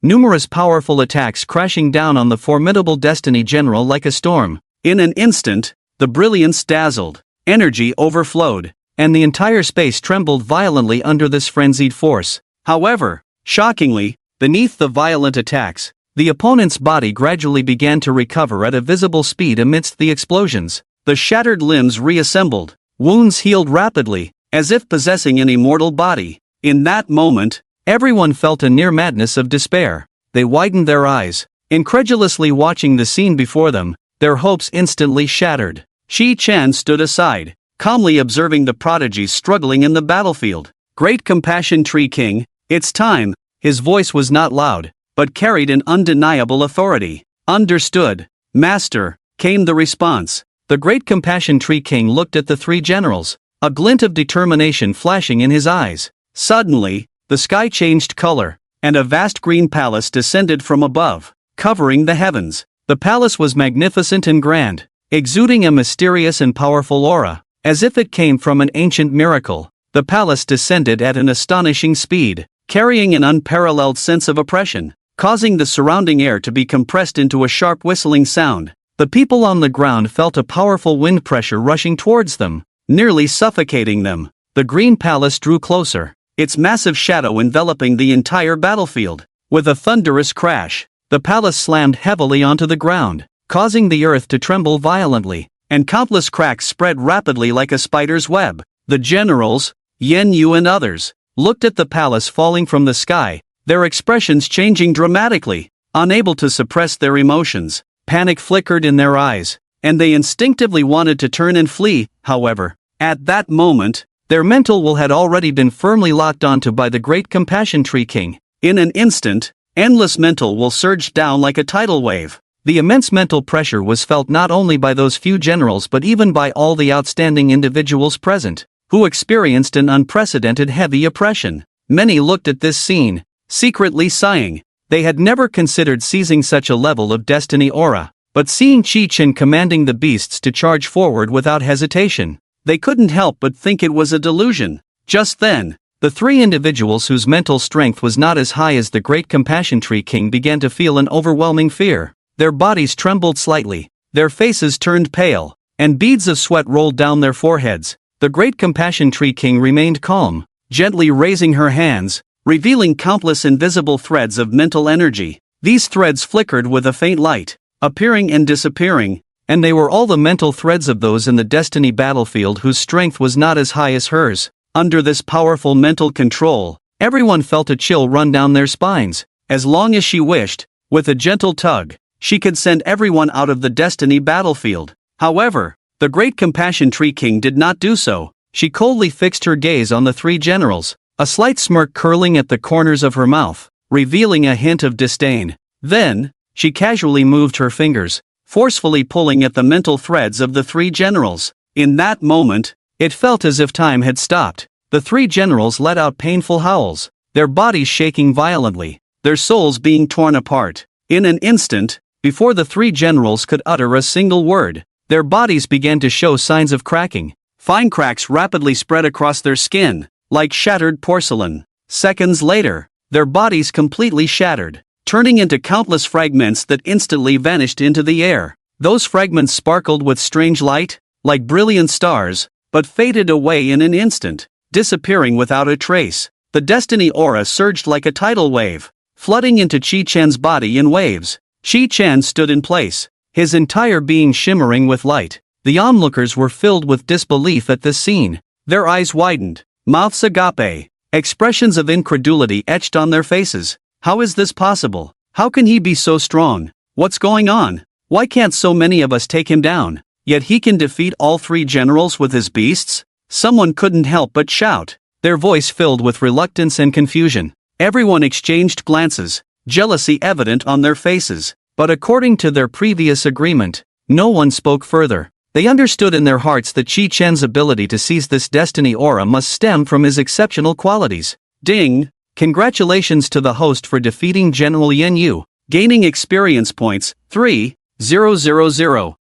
Numerous powerful attacks crashing down on the formidable Destiny general like a storm. In an instant, the brilliance dazzled, energy overflowed, and the entire space trembled violently under this frenzied force. However, shockingly, beneath the violent attacks, the opponent's body gradually began to recover at a visible speed amidst the explosions. The shattered limbs reassembled, wounds healed rapidly, as if possessing an immortal body. In that moment, everyone felt a near madness of despair. They widened their eyes, incredulously watching the scene before them, their hopes instantly shattered. Shi Chan stood aside, calmly observing the prodigies struggling in the battlefield. Great Compassion Tree King, it's time. His voice was not loud, but carried an undeniable authority. Understood, Master, came the response. The Great Compassion Tree King looked at the three generals, a glint of determination flashing in his eyes. Suddenly, the sky changed color, and a vast green palace descended from above, covering the heavens. The palace was magnificent and grand, exuding a mysterious and powerful aura, as if it came from an ancient miracle. The palace descended at an astonishing speed, carrying an unparalleled sense of oppression, causing the surrounding air to be compressed into a sharp whistling sound. The people on the ground felt a powerful wind pressure rushing towards them, nearly suffocating them. The green palace drew closer, its massive shadow enveloping the entire battlefield. With a thunderous crash, the palace slammed heavily onto the ground, causing the earth to tremble violently, and countless cracks spread rapidly like a spider's web. The generals, Yen Yu and others, looked at the palace falling from the sky, their expressions changing dramatically. Unable to suppress their emotions, panic flickered in their eyes, and they instinctively wanted to turn and flee. However, at that moment, their mental will had already been firmly locked onto by the Great Compassion Tree King. In an instant, endless mental will surged down like a tidal wave. The immense mental pressure was felt not only by those few generals but even by all the outstanding individuals present, who experienced an unprecedented heavy oppression. Many looked at this scene, secretly sighing. They had never considered seizing such a level of Destiny aura, but seeing Chi Chen commanding the beasts to charge forward without hesitation, they couldn't help but think it was a delusion. Just then, the three individuals whose mental strength was not as high as the Great Compassion Tree King began to feel an overwhelming fear. Their bodies trembled slightly, their faces turned pale, and beads of sweat rolled down their foreheads. The Great Compassion Tree King remained calm, gently raising her hands, revealing countless invisible threads of mental energy. These threads flickered with a faint light, appearing and disappearing, and they were all the mental threads of those in the Destiny battlefield whose strength was not as high as hers. Under this powerful mental control, Everyone felt a chill run down their spines. As long as she wished, with a gentle tug, she could send everyone out of the destiny battlefield. However, the great Compassion Tree King did not do so. She coldly fixed her gaze on the three generals, a slight smirk curling at the corners of her mouth, revealing a hint of disdain. Then, she casually moved her fingers, forcefully pulling at the mental threads of the three generals. In that moment, it felt as if time had stopped. The three generals let out painful howls, their bodies shaking violently, their souls being torn apart. In an instant, before the three generals could utter a single word, their bodies began to show signs of cracking. Fine cracks rapidly spread across their skin, like shattered porcelain. Seconds later, their bodies completely shattered, turning into countless fragments that instantly vanished into the air. Those fragments sparkled with strange light, like brilliant stars, but faded away in an instant, disappearing without a trace. The destiny aura surged like a tidal wave, flooding into Chi-Chan's body in waves. Chi-Chan stood in place, his entire being shimmering with light. The onlookers were filled with disbelief at this scene. Their eyes widened, mouths agape, expressions of incredulity etched on their faces. How is this possible? How can he be so strong? What's going on? Why can't so many of us take him down? Yet he can defeat all three generals with his beasts? Someone couldn't help but shout, their voice filled with reluctance and confusion. Everyone exchanged glances, jealousy evident on their faces. But according to their previous agreement, no one spoke further. They understood in their hearts that Chi-Chan's ability to seize this destiny aura must stem from his exceptional qualities. Ding! Congratulations to the host for defeating General Yen Yu, gaining experience points, 3,000,000.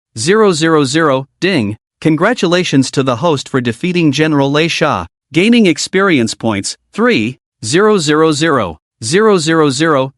Ding! Congratulations to the host for defeating General Lei Sha, gaining experience points, 3,000,000.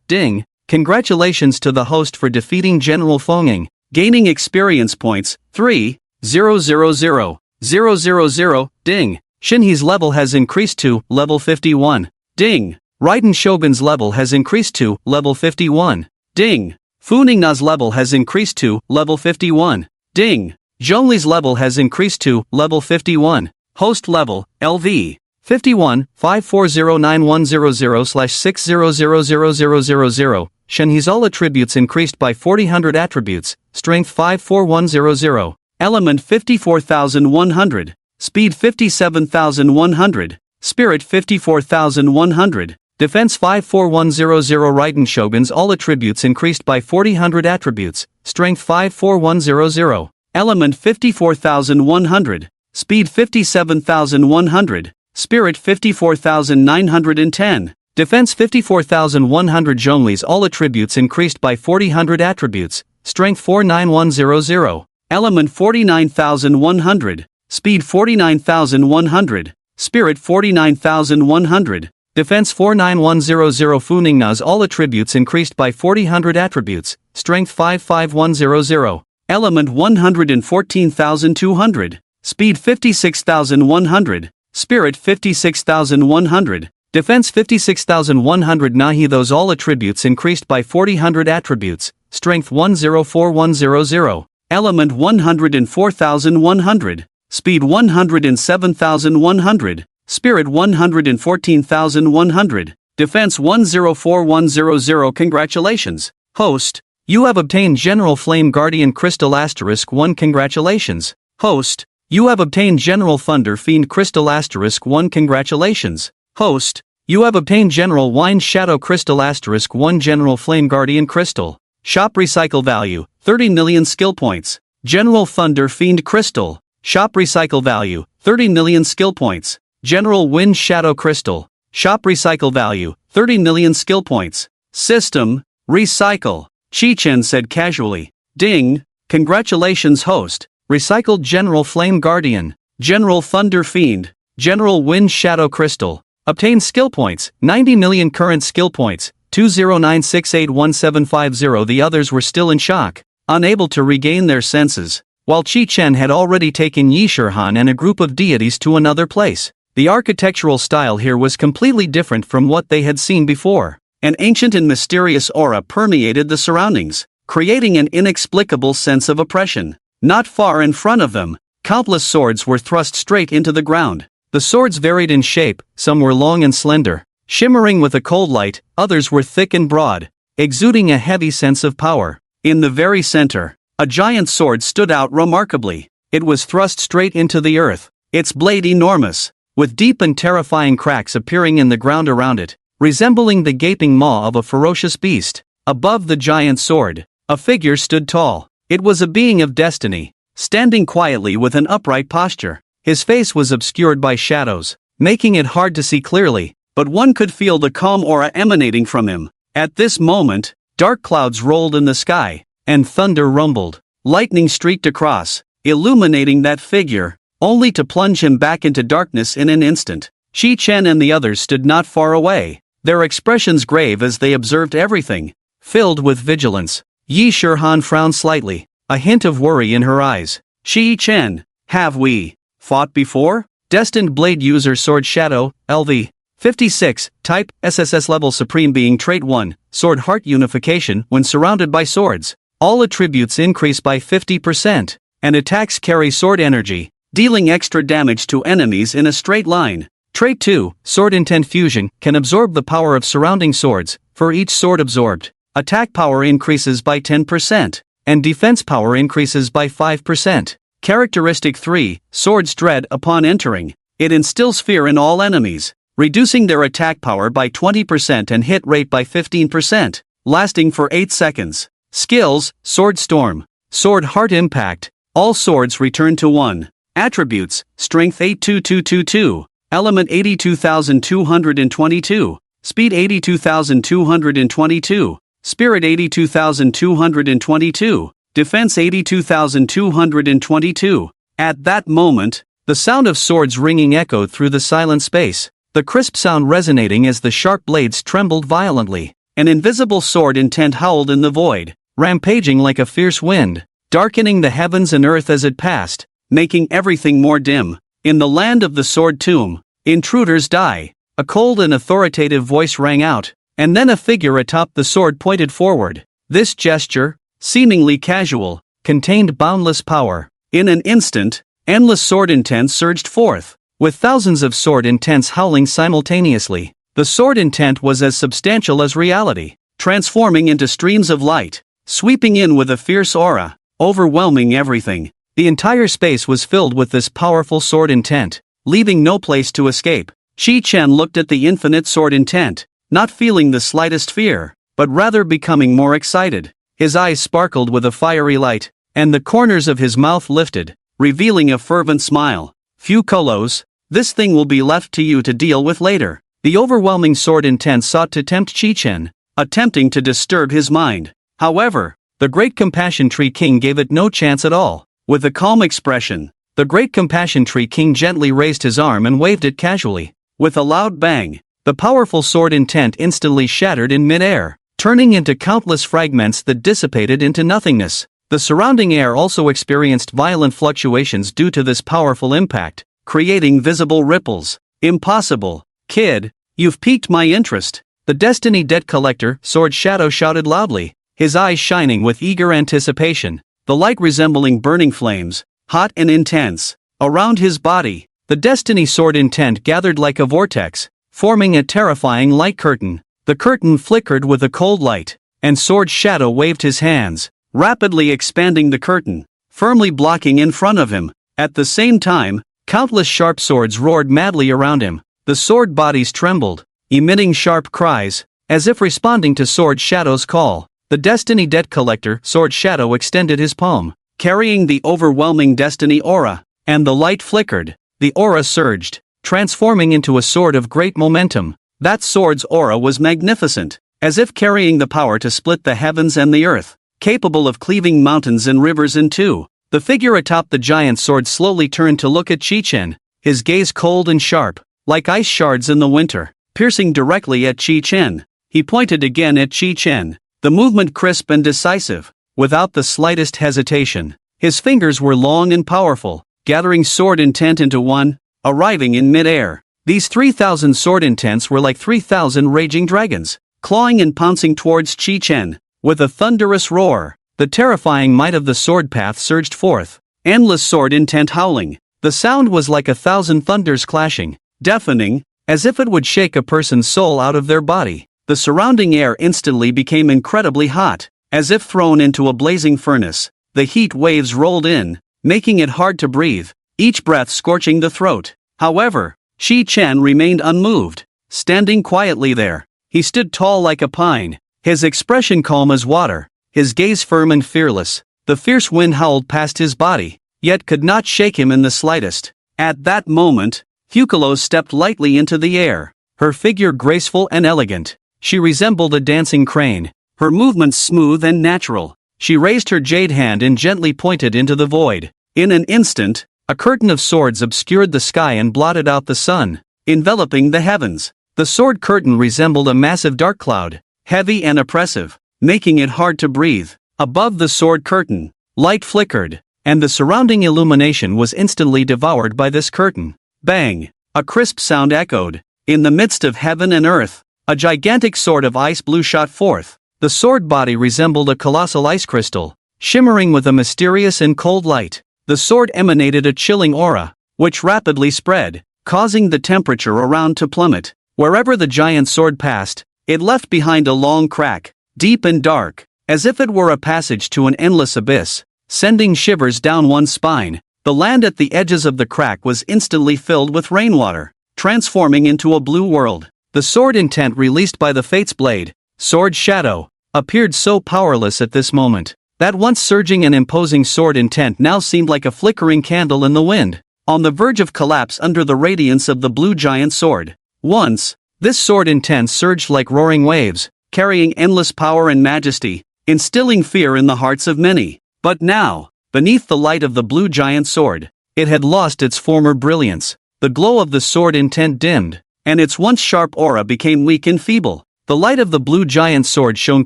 Ding! Congratulations to the host for defeating General Fenging, gaining experience points, 3,000,000. Ding! Shinhe's level has increased to level 51. Ding! Raiden Shogun's level has increased to level 51. Ding! Fu Ningna's level has increased to level 51. Ding! Zhongli's level has increased to level 51. Host level, LV. 51, 5409100/60000000. Shenhe's all attributes increased by 4000 attributes, strength 54100. Element 54,100. Speed 57,100. Spirit 54,100. Defense 54100. Raiden Shogun's all attributes increased by 4000 attributes, strength 54100. Element 54,100. Speed 57,100. Spirit 54,910. Defense 54,100. Zhongli's all attributes increased by 4000 attributes, strength 49100. Element 49,100. Speed 49,100. Spirit 49,100. Defense 49100. Fu Ningna's all attributes increased by 4000 attributes, strength 55100. Element 114,200. Speed 56,100. Spirit 56,100. Defense 56,100. Nahi those all attributes increased by 4000 attributes, strength 104100. Element 104,100. Speed 107,100. Spirit 114,100. Defense 104100. Congratulations, host. You have obtained General Flame Guardian Crystal *1. Congratulations, host. You have obtained General Thunder Fiend Crystal *1. Congratulations, host. You have obtained General Wine Shadow Crystal *1. General Flame Guardian Crystal. Shop recycle value, 30 million skill points. General Thunder Fiend Crystal. Shop recycle value, 30 million skill points. General Wind Shadow Crystal. Shop recycle value, 30 million skill points. System, recycle. Chi-Chen said casually. Ding! Congratulations host. Recycled General Flame Guardian. General Thunder Fiend. General Wind Shadow Crystal. Obtained skill points, 90 million current skill points, 209681750. The others were still in shock, unable to regain their senses. While Chi-Chen had already taken Yi Shirhan and a group of deities to another place, the architectural style here was completely different from what they had seen before. An ancient and mysterious aura permeated the surroundings, creating an inexplicable sense of oppression. Not far in front of them, countless swords were thrust straight into the ground. The swords varied in shape, some were long and slender, shimmering with a cold light, others were thick and broad, exuding a heavy sense of power. In the very center, a giant sword stood out remarkably. It was thrust straight into the earth, its blade enormous, with deep and terrifying cracks appearing in the ground around it, resembling the gaping maw of a ferocious beast. Above the giant sword, a figure stood tall. It was a being of destiny, standing quietly with an upright posture. His face was obscured by shadows, making it hard to see clearly, but one could feel the calm aura emanating from him. At this moment, dark clouds rolled in the sky, and thunder rumbled. Lightning streaked across, illuminating that figure, only to plunge him back into darkness in an instant. Qi Chen and the others stood not far away, their expressions grave as they observed everything, filled with vigilance. Yi Shihan frowned slightly, a hint of worry in her eyes. Qi Chen, have we fought before? Destined Blade User Sword Shadow, LV. 56, Type, SSS Level Supreme Being Trait 1, Sword Heart Unification. When surrounded by swords, all attributes increase by 50%, and attacks carry sword energy, dealing extra damage to enemies in a straight line. Trait 2, Sword Intent Fusion, can absorb the power of surrounding swords. For each sword absorbed, attack power increases by 10%, and defense power increases by 5%. Characteristic 3, Sword's Dread. Upon entering, it instills fear in all enemies, reducing their attack power by 20% and hit rate by 15%, lasting for 8 seconds. Skills, Sword Storm, Sword Heart Impact, all swords return to 1. Attributes, Strength 82222, Element 82222, Speed 82222, Spirit 82222, Defense 82222. At that moment, the sound of swords ringing echoed through the silent space, the crisp sound resonating as the sharp blades trembled violently. An invisible sword intent howled in the void, rampaging like a fierce wind, darkening the heavens and earth as it passed, making everything more dim. In the land of the sword tomb, intruders die. A cold and authoritative voice rang out, and then a figure atop the sword pointed forward. This gesture, seemingly casual, contained boundless power. In an instant, endless sword intents surged forth, with thousands of sword intents howling simultaneously. The sword intent was as substantial as reality, transforming into streams of light, sweeping in with a fierce aura, overwhelming everything. The entire space was filled with this powerful sword intent, leaving no place to escape. Qi Chen looked at the infinite sword intent, not feeling the slightest fear, but rather becoming more excited. His eyes sparkled with a fiery light, and the corners of his mouth lifted, revealing a fervent smile. Few Kolos, this thing will be left to you to deal with later. The overwhelming sword intent sought to tempt Qi Chen, attempting to disturb his mind. However, the Great Compassion Tree King gave it no chance at all. With a calm expression, the Great Compassion Tree King gently raised his arm and waved it casually. With a loud bang, the powerful sword intent instantly shattered in mid-air, turning into countless fragments that dissipated into nothingness. The surrounding air also experienced violent fluctuations due to this powerful impact, creating visible ripples. Impossible, kid, you've piqued my interest. The Destiny Debt Collector, Sword Shadow, shouted loudly, his eyes shining with eager anticipation, the light resembling burning flames, hot and intense. Around his body, the Destiny Sword intent gathered like a vortex, forming a terrifying light curtain. The curtain flickered with a cold light, and Sword Shadow waved his hands, rapidly expanding the curtain, firmly blocking in front of him. At the same time, countless sharp swords roared madly around him. The sword bodies trembled, emitting sharp cries, as if responding to Sword Shadow's call. The Destiny Debt Collector, Sword Shadow, extended his palm, carrying the overwhelming Destiny aura, and the light flickered. The aura surged, transforming into a sword of great momentum. That sword's aura was magnificent, as if carrying the power to split the heavens and the earth, capable of cleaving mountains and rivers in two. The figure atop the giant sword slowly turned to look at Qi Chen, his gaze cold and sharp, like ice shards in the winter, piercing directly at Qi Chen. He pointed again at Qi Chen, the movement crisp and decisive, without the slightest hesitation. His fingers were long and powerful, gathering sword intent into one, arriving in mid-air. These 3,000 sword intents were like 3,000 raging dragons, clawing and pouncing towards Qi Chen. With a thunderous roar, the terrifying might of the sword path surged forth, endless sword intent howling. The sound was like 1,000 thunders clashing, deafening, as if it would shake a person's soul out of their body. The surrounding air instantly became incredibly hot, as if thrown into a blazing furnace. The heat waves rolled in, making it hard to breathe, each breath scorching the throat. However, Shi Chen remained unmoved, standing quietly there. He stood tall like a pine, his expression calm as water, his gaze firm and fearless. The fierce wind howled past his body, yet could not shake him in the slightest. At that moment, Fukulo stepped lightly into the air, her figure graceful and elegant. She resembled a dancing crane, her movements smooth and natural. She raised her jade hand and gently pointed into the void. In an instant, a curtain of swords obscured the sky and blotted out the sun, enveloping the heavens. The sword curtain resembled a massive dark cloud, heavy and oppressive, making it hard to breathe. Above the sword curtain, light flickered, and the surrounding illumination was instantly devoured by this curtain. Bang! A crisp sound echoed. In the midst of heaven and earth, a gigantic sword of ice blue shot forth. The sword body resembled a colossal ice crystal, shimmering with a mysterious and cold light. The sword emanated a chilling aura, which rapidly spread, causing the temperature around to plummet. Wherever the giant sword passed, it left behind a long crack, deep and dark, as if it were a passage to an endless abyss, sending shivers down one's spine. The land at the edges of the crack was instantly filled with rainwater, transforming into a blue world. The sword intent released by the Fate's blade, Sword Shadow, appeared so powerless at this moment. That once surging and imposing sword intent now seemed like a flickering candle in the wind, on the verge of collapse under the radiance of the blue giant sword. Once, this sword intent surged like roaring waves, carrying endless power and majesty, instilling fear in the hearts of many. But now, beneath the light of the blue giant sword, it had lost its former brilliance. The glow of the sword intent dimmed, and its once sharp aura became weak and feeble. The light of the blue giant sword shone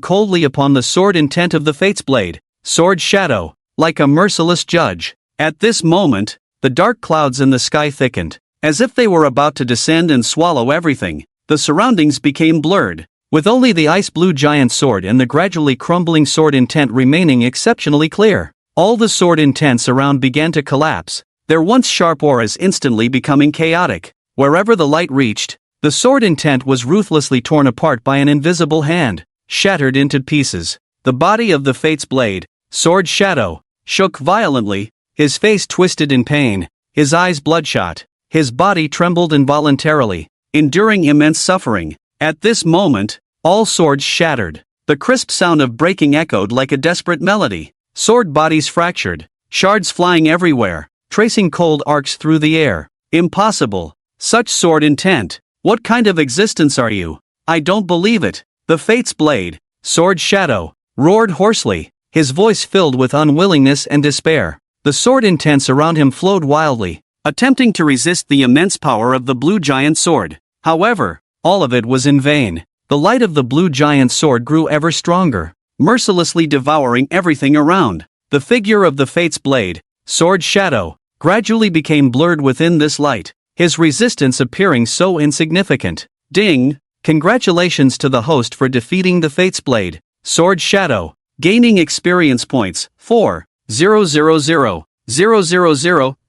coldly upon the sword intent of the Fate's blade, Sword Shadow, like a merciless judge. At this moment, the dark clouds in the sky thickened, as if they were about to descend and swallow everything. The surroundings became blurred, with only the ice blue giant sword and the gradually crumbling sword intent remaining exceptionally clear. All the sword intents around began to collapse, their once sharp auras instantly becoming chaotic. Wherever the light reached, the sword intent was ruthlessly torn apart by an invisible hand, shattered into pieces. The body of the Fate's blade, Sword Shadow, shook violently, his face twisted in pain, his eyes bloodshot, his body trembled involuntarily, enduring immense suffering. At this moment, all swords shattered. The crisp sound of breaking echoed like a desperate melody. Sword bodies fractured, shards flying everywhere, tracing cold arcs through the air. Impossible. Such sword intent. What kind of existence are you? I don't believe it. The Fate's blade, Sword Shadow, roared hoarsely, his voice filled with unwillingness and despair. The sword intents around him flowed wildly, attempting to resist the immense power of the blue giant sword. However, all of it was in vain. The light of the blue giant sword grew ever stronger, mercilessly devouring everything around. The figure of the Fate's blade, Sword Shadow, gradually became blurred within this light, his resistance appearing so insignificant. Ding! Congratulations to the host for defeating the Fate's blade, Sword Shadow, gaining experience points, 4,000,000.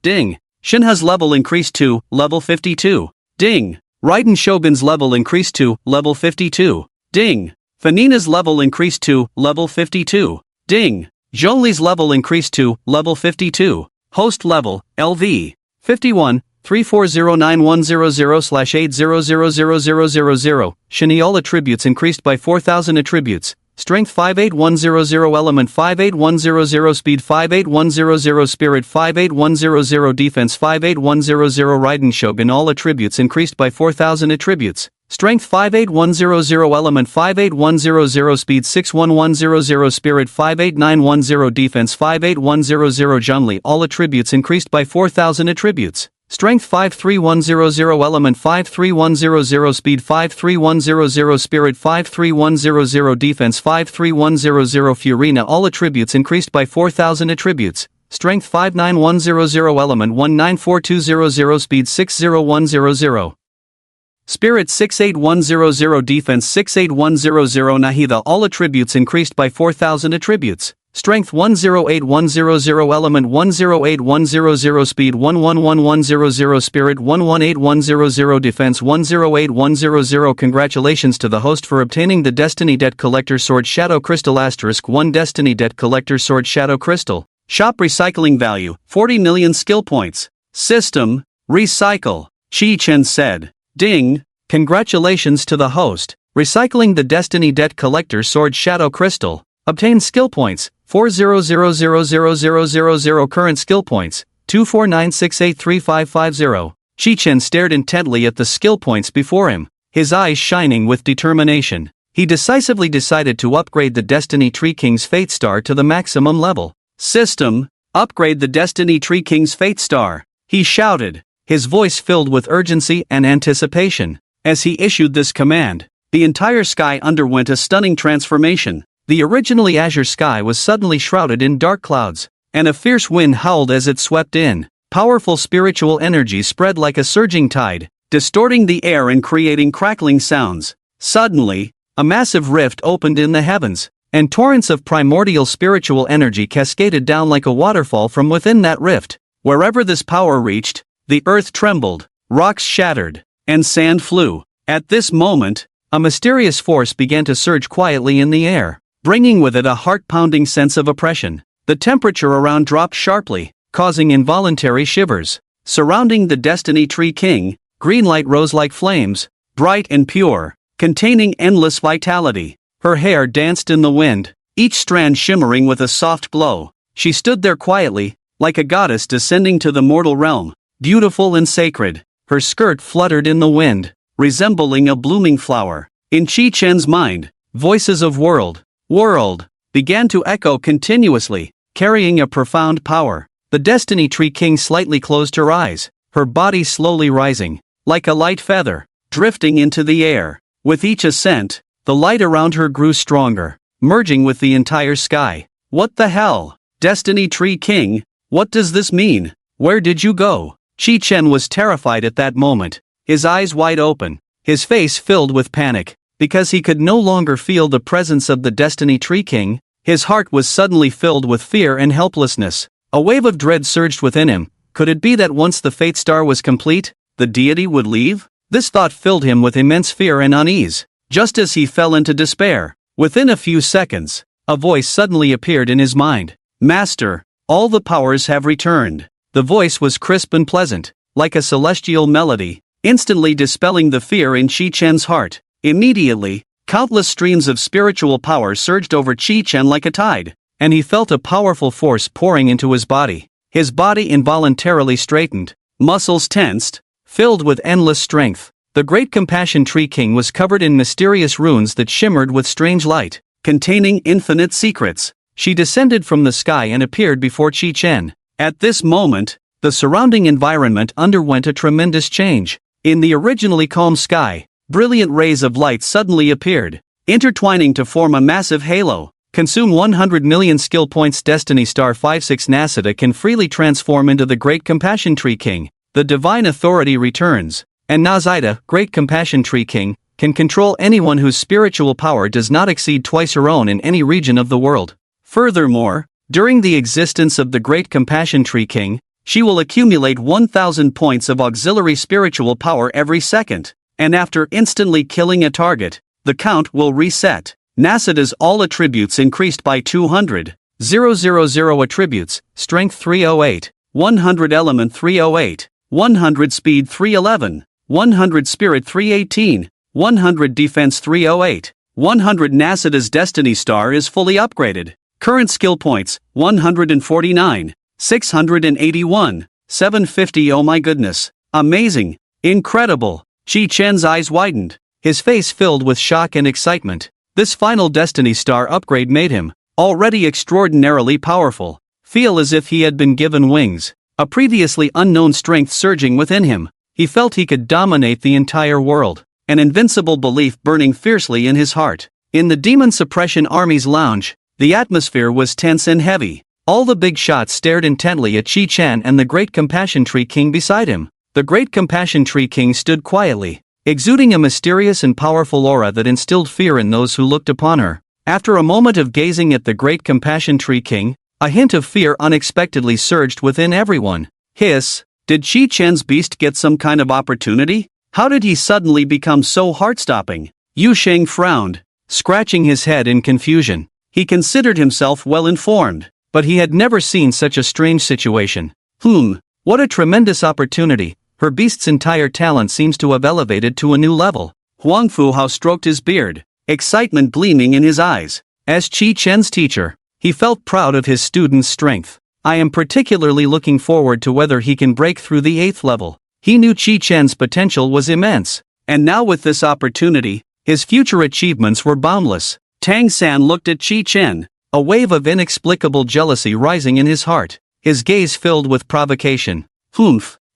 Ding! Shinha's level increased to level 52. Ding! Raiden Shogun's level increased to level 52. Ding! Fanina's level increased to level 52. Ding! Zhongli's level increased to level 52. Host level, LV, 51, 3409100/8000000. Shini all attributes increased by 4,000 attributes. Strength 58100, Element 58100, Speed 58100, Spirit 58100, Defense 58100. Raiden Shogun all attributes increased by 4,000 attributes. Strength 58100, Element 58100, Speed 61100, Spirit 58910, Defense 58100. Zhongli all attributes increased by 4,000 attributes. Strength 53100, Element 53100, Speed 53100, Spirit 53100, Defense 53100. Furina all attributes increased by 4,000 attributes. Strength 59100, Element 194200, Speed 60100. Spirit 68100, Defense 68100. Nahida all attributes increased by 4,000 attributes. Strength 108100, Element 108100, Speed 111100, Spirit 118100, Defense 108100. Congratulations to the host for obtaining the Destiny Debt Collector Sword Shadow Crystal. *1 Destiny Debt Collector Sword Shadow Crystal. Shop recycling value 40 million skill points. System recycle. Chi Chen said. Ding. Congratulations to the host. Recycling the Destiny Debt Collector Sword Shadow Crystal. Obtain skill points 4000000. Current skill points 249683550. Chi Chen stared intently at the skill points before him, his eyes shining with determination. He decisively decided to upgrade the Destiny Tree King's Fate Star to the maximum level. System, upgrade the Destiny Tree King's Fate Star, he shouted, his voice filled with urgency and anticipation. As he issued this command, the entire sky underwent a stunning transformation. The originally azure sky was suddenly shrouded in dark clouds, and a fierce wind howled as it swept in. Powerful spiritual energy spread like a surging tide, distorting the air and creating crackling sounds. Suddenly, a massive rift opened in the heavens, and torrents of primordial spiritual energy cascaded down like a waterfall from within that rift. Wherever this power reached, the earth trembled, rocks shattered, and sand flew. At this moment, a mysterious force began to surge quietly in the air, bringing with it a heart-pounding sense of oppression. The temperature around dropped sharply, causing involuntary shivers. Surrounding the Destiny Tree King, green light rose like flames, bright and pure, containing endless vitality. Her hair danced in the wind, each strand shimmering with a soft glow. She stood there quietly, like a goddess descending to the mortal realm, beautiful and sacred. Her skirt fluttered in the wind, resembling a blooming flower. In Chi Chen's mind, voices of world began to echo continuously, carrying a profound power. The Destiny Tree King slightly closed her eyes, her body slowly rising, like a light feather, drifting into the air. With each ascent, the light around her grew stronger, merging with the entire sky. What the hell? Destiny Tree King, what does this mean? Where did you go? Chi Chen was terrified at that moment, his eyes wide open, his face filled with panic. Because he could no longer feel the presence of the Destiny Tree King, his heart was suddenly filled with fear and helplessness. A wave of dread surged within him. Could it be that once the Fate Star was complete, the deity would leave? This thought filled him with immense fear and unease. Just as he fell into despair, within a few seconds, a voice suddenly appeared in his mind. Master, all the powers have returned. The voice was crisp and pleasant, like a celestial melody, instantly dispelling the fear in Chi Chen's heart. Immediately, countless streams of spiritual power surged over Chi Chen like a tide, and he felt a powerful force pouring into his body. His body involuntarily straightened, muscles tensed, filled with endless strength. The great Compassion Tree King was covered in mysterious runes that shimmered with strange light, containing infinite secrets. She descended from the sky and appeared before Chi Chen. At this moment, the surrounding environment underwent a tremendous change. In the originally calm sky, brilliant rays of light suddenly appeared, intertwining to form a massive halo. Consume 100 million skill points. Destiny Star 56 Nasida can freely transform into the Great Compassion Tree King. The divine authority returns, and Nazida, Great Compassion Tree King, can control anyone whose spiritual power does not exceed twice her own in any region of the world. Furthermore, during the existence of the Great Compassion Tree King, she will accumulate 1,000 points of auxiliary spiritual power every second. And after instantly killing a target, the count will reset. Nasida's all attributes increased by 200. 000 attributes, Strength 308, 100 Element 308, 100 Speed 311, 100 Spirit 318, 100 Defense 308, 100 Nasida's Destiny Star is fully upgraded. Current skill points, 149, 681, 750. Oh my goodness, amazing, incredible. Chi Chen's eyes widened, his face filled with shock and excitement. This final Destiny Star upgrade made him, already extraordinarily powerful, feel as if he had been given wings. A previously unknown strength surging within him. He felt he could dominate the entire world, an invincible belief burning fiercely in his heart. In the Demon Suppression Army's lounge, the atmosphere was tense and heavy. All the big shots stared intently at Chi Chen and the Great Compassion Tree King beside him. The Great Compassion Tree King stood quietly, exuding a mysterious and powerful aura that instilled fear in those who looked upon her. After a moment of gazing at the great Compassion Tree King, a hint of fear unexpectedly surged within everyone. Hiss, did Chi Chen's beast get some kind of opportunity? How did he suddenly become so heart-stopping? Yu Sheng frowned, scratching his head in confusion. He considered himself well-informed, but he had never seen such a strange situation. What a tremendous opportunity. Her beast's entire talent seems to have elevated to a new level. Huang Fuhao stroked his beard, excitement gleaming in his eyes. As Chi Chen's teacher, he felt proud of his student's strength. I am particularly looking forward to whether he can break through the 8th level. He knew Chi Chen's potential was immense, and now with this opportunity, his future achievements were boundless. Tang San looked at Chi Chen, a wave of inexplicable jealousy rising in his heart, his gaze filled with provocation.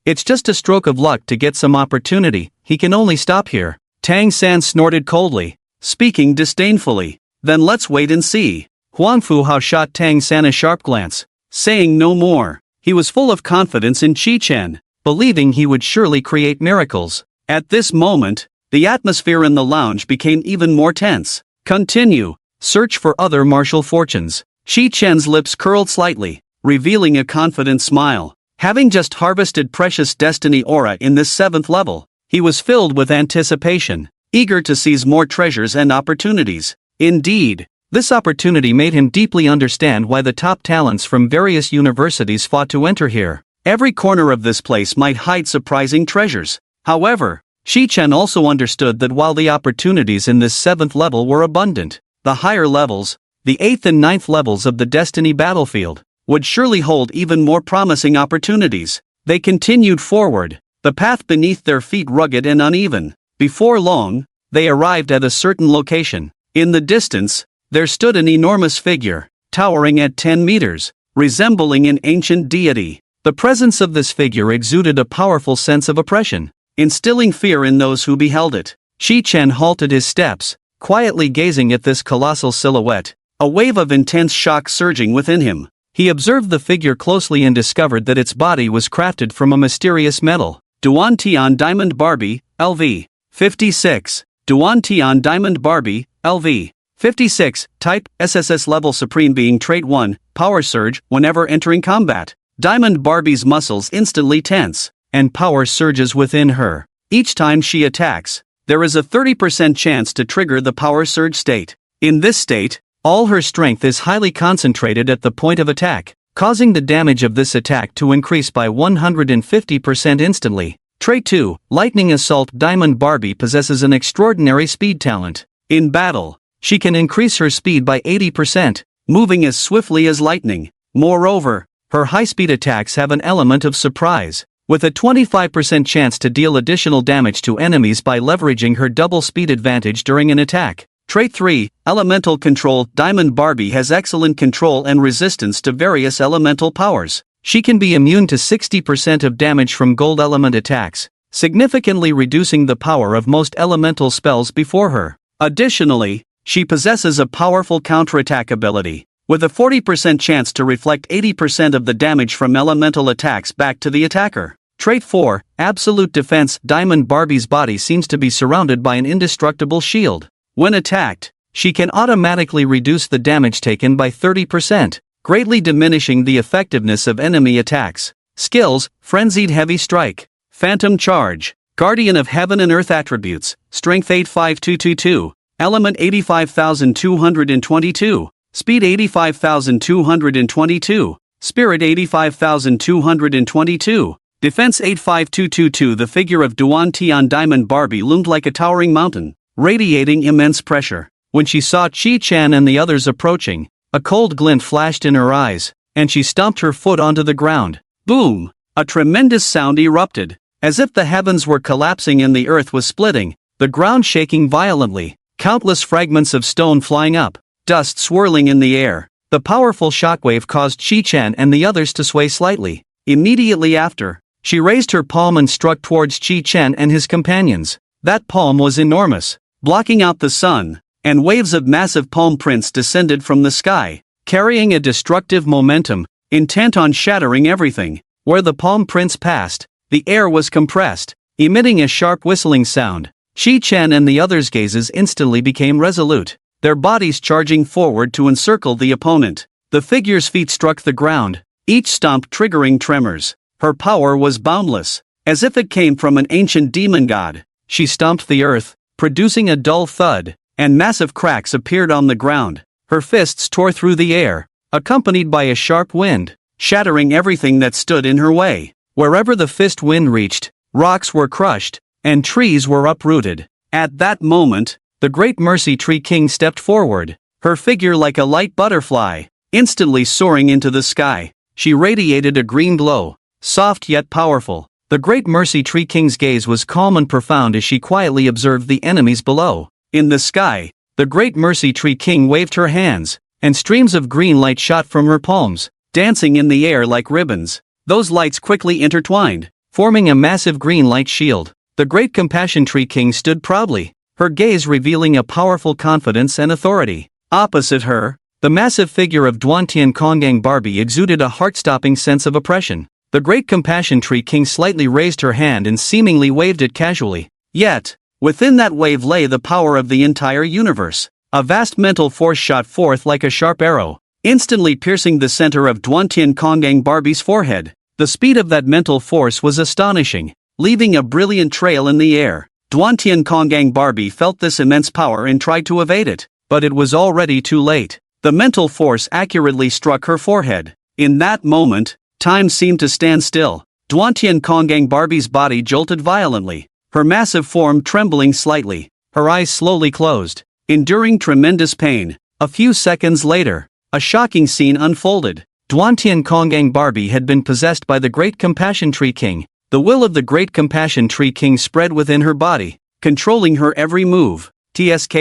It's just a stroke of luck to get some opportunity, he can only stop here. Tang San snorted coldly, speaking disdainfully. Then let's wait and see. Huang Fuhao shot Tang San a sharp glance, saying no more. He was full of confidence in Chi Chen, believing he would surely create miracles. At this moment, the atmosphere in the lounge became even more tense. Continue. Search for other martial fortunes. Chi Chen's lips curled slightly, revealing a confident smile. Having just harvested precious destiny aura in this 7th level, he was filled with anticipation, eager to seize more treasures and opportunities. Indeed, this opportunity made him deeply understand why the top talents from various universities fought to enter here. Every corner of this place might hide surprising treasures. However, Chi Chen also understood that while the opportunities in this 7th level were abundant, the higher levels, the 8th and 9th levels of the Destiny battlefield, would surely hold even more promising opportunities. They continued forward, the path beneath their feet rugged and uneven. Before long, they arrived at a certain location. In the distance, there stood an enormous figure, towering at 10 meters, resembling an ancient deity. The presence of this figure exuded a powerful sense of oppression, instilling fear in those who beheld it. Chi Chen halted his steps, quietly gazing at this colossal silhouette, a wave of intense shock surging within him. He observed the figure closely and discovered that its body was crafted from a mysterious metal. Duan Tian Diamond Barbie, LV. 56. Duan Tian Diamond Barbie, LV. 56. Type, SSS Level Supreme Being Trait 1, Power Surge, whenever entering combat. Diamond Barbie's muscles instantly tense, and power surges within her. Each time she attacks, there is a 30% chance to trigger the power surge state. In this state, all her strength is highly concentrated at the point of attack, causing the damage of this attack to increase by 150% instantly. Trait 2, Lightning Assault. Diamond Barbie possesses an extraordinary speed talent. In battle, she can increase her speed by 80%, moving as swiftly as lightning. Moreover, her high-speed attacks have an element of surprise, with a 25% chance to deal additional damage to enemies by leveraging her double speed advantage during an attack. Trait 3, Elemental Control. Diamond Barbie has excellent control and resistance to various elemental powers. She can be immune to 60% of damage from gold element attacks, significantly reducing the power of most elemental spells before her. Additionally, she possesses a powerful counterattack ability, with a 40% chance to reflect 80% of the damage from elemental attacks back to the attacker. Trait 4, Absolute Defense. Diamond Barbie's body seems to be surrounded by an indestructible shield. When attacked, she can automatically reduce the damage taken by 30%, greatly diminishing the effectiveness of enemy attacks. Skills, Frenzied Heavy Strike, Phantom Charge, Guardian of Heaven and Earth Attributes, Strength 85222, Element 85222, Speed 85222, Spirit 85222, Defense 85222. The figure of Duan Tian Diamond Barbie loomed like a towering mountain, radiating immense pressure. When she saw Chi Chan and the others approaching, a cold glint flashed in her eyes, and she stomped her foot onto the ground. Boom! A tremendous sound erupted, as if the heavens were collapsing and the earth was splitting, the ground shaking violently, countless fragments of stone flying up, dust swirling in the air. The powerful shockwave caused Chi Chan and the others to sway slightly. Immediately after, she raised her palm and struck towards Chi Chan and his companions. That palm was enormous, blocking out the sun, and waves of massive palm prints descended from the sky, carrying a destructive momentum, intent on shattering everything. Where the palm prints passed, the air was compressed, emitting a sharp whistling sound. Chi Chen and the others' gazes instantly became resolute. their bodies charging forward to encircle the opponent. The figure's feet struck the ground, each stomp triggering tremors. Her power was boundless, as if it came from an ancient demon god. She stomped the earth, producing a dull thud, and massive cracks appeared on the ground. Her fists tore through the air, accompanied by a sharp wind, shattering everything that stood in her way. Wherever the fist wind reached, rocks were crushed, and trees were uprooted. At that moment, the Great Mercy Tree King stepped forward, her figure like a light butterfly, instantly soaring into the sky. She radiated a green glow, soft yet powerful. The Great Mercy Tree King's gaze was calm and profound as she quietly observed the enemies below. In the sky, the Great Mercy Tree King waved her hands, and streams of green light shot from her palms, dancing in the air like ribbons. Those lights quickly intertwined, forming a massive green light shield. The Great Compassion Tree King stood proudly, her gaze revealing a powerful confidence and authority. Opposite her, the massive figure of Duantian Kongang Barbie exuded a heart-stopping sense of oppression. The Great Compassion Tree King slightly raised her hand and seemingly waved it casually. Yet, within that wave lay the power of the entire universe. A vast mental force shot forth like a sharp arrow, instantly piercing the center of Duantian Kongang Barbie's forehead. The speed of that mental force was astonishing, leaving a brilliant trail in the air. Duantian Kongang Barbie felt this immense power and tried to evade it, but it was already too late. The mental force accurately struck her forehead. In that moment, time seemed to stand still. Duantian Kongang Barbie's body jolted violently, her massive form trembling slightly. Her eyes slowly closed, enduring tremendous pain. A few seconds later, a shocking scene unfolded. Duantian Kongang Barbie had been possessed by the Great Compassion Tree King. The will of the Great Compassion Tree King spread within her body, controlling her every move. TSK,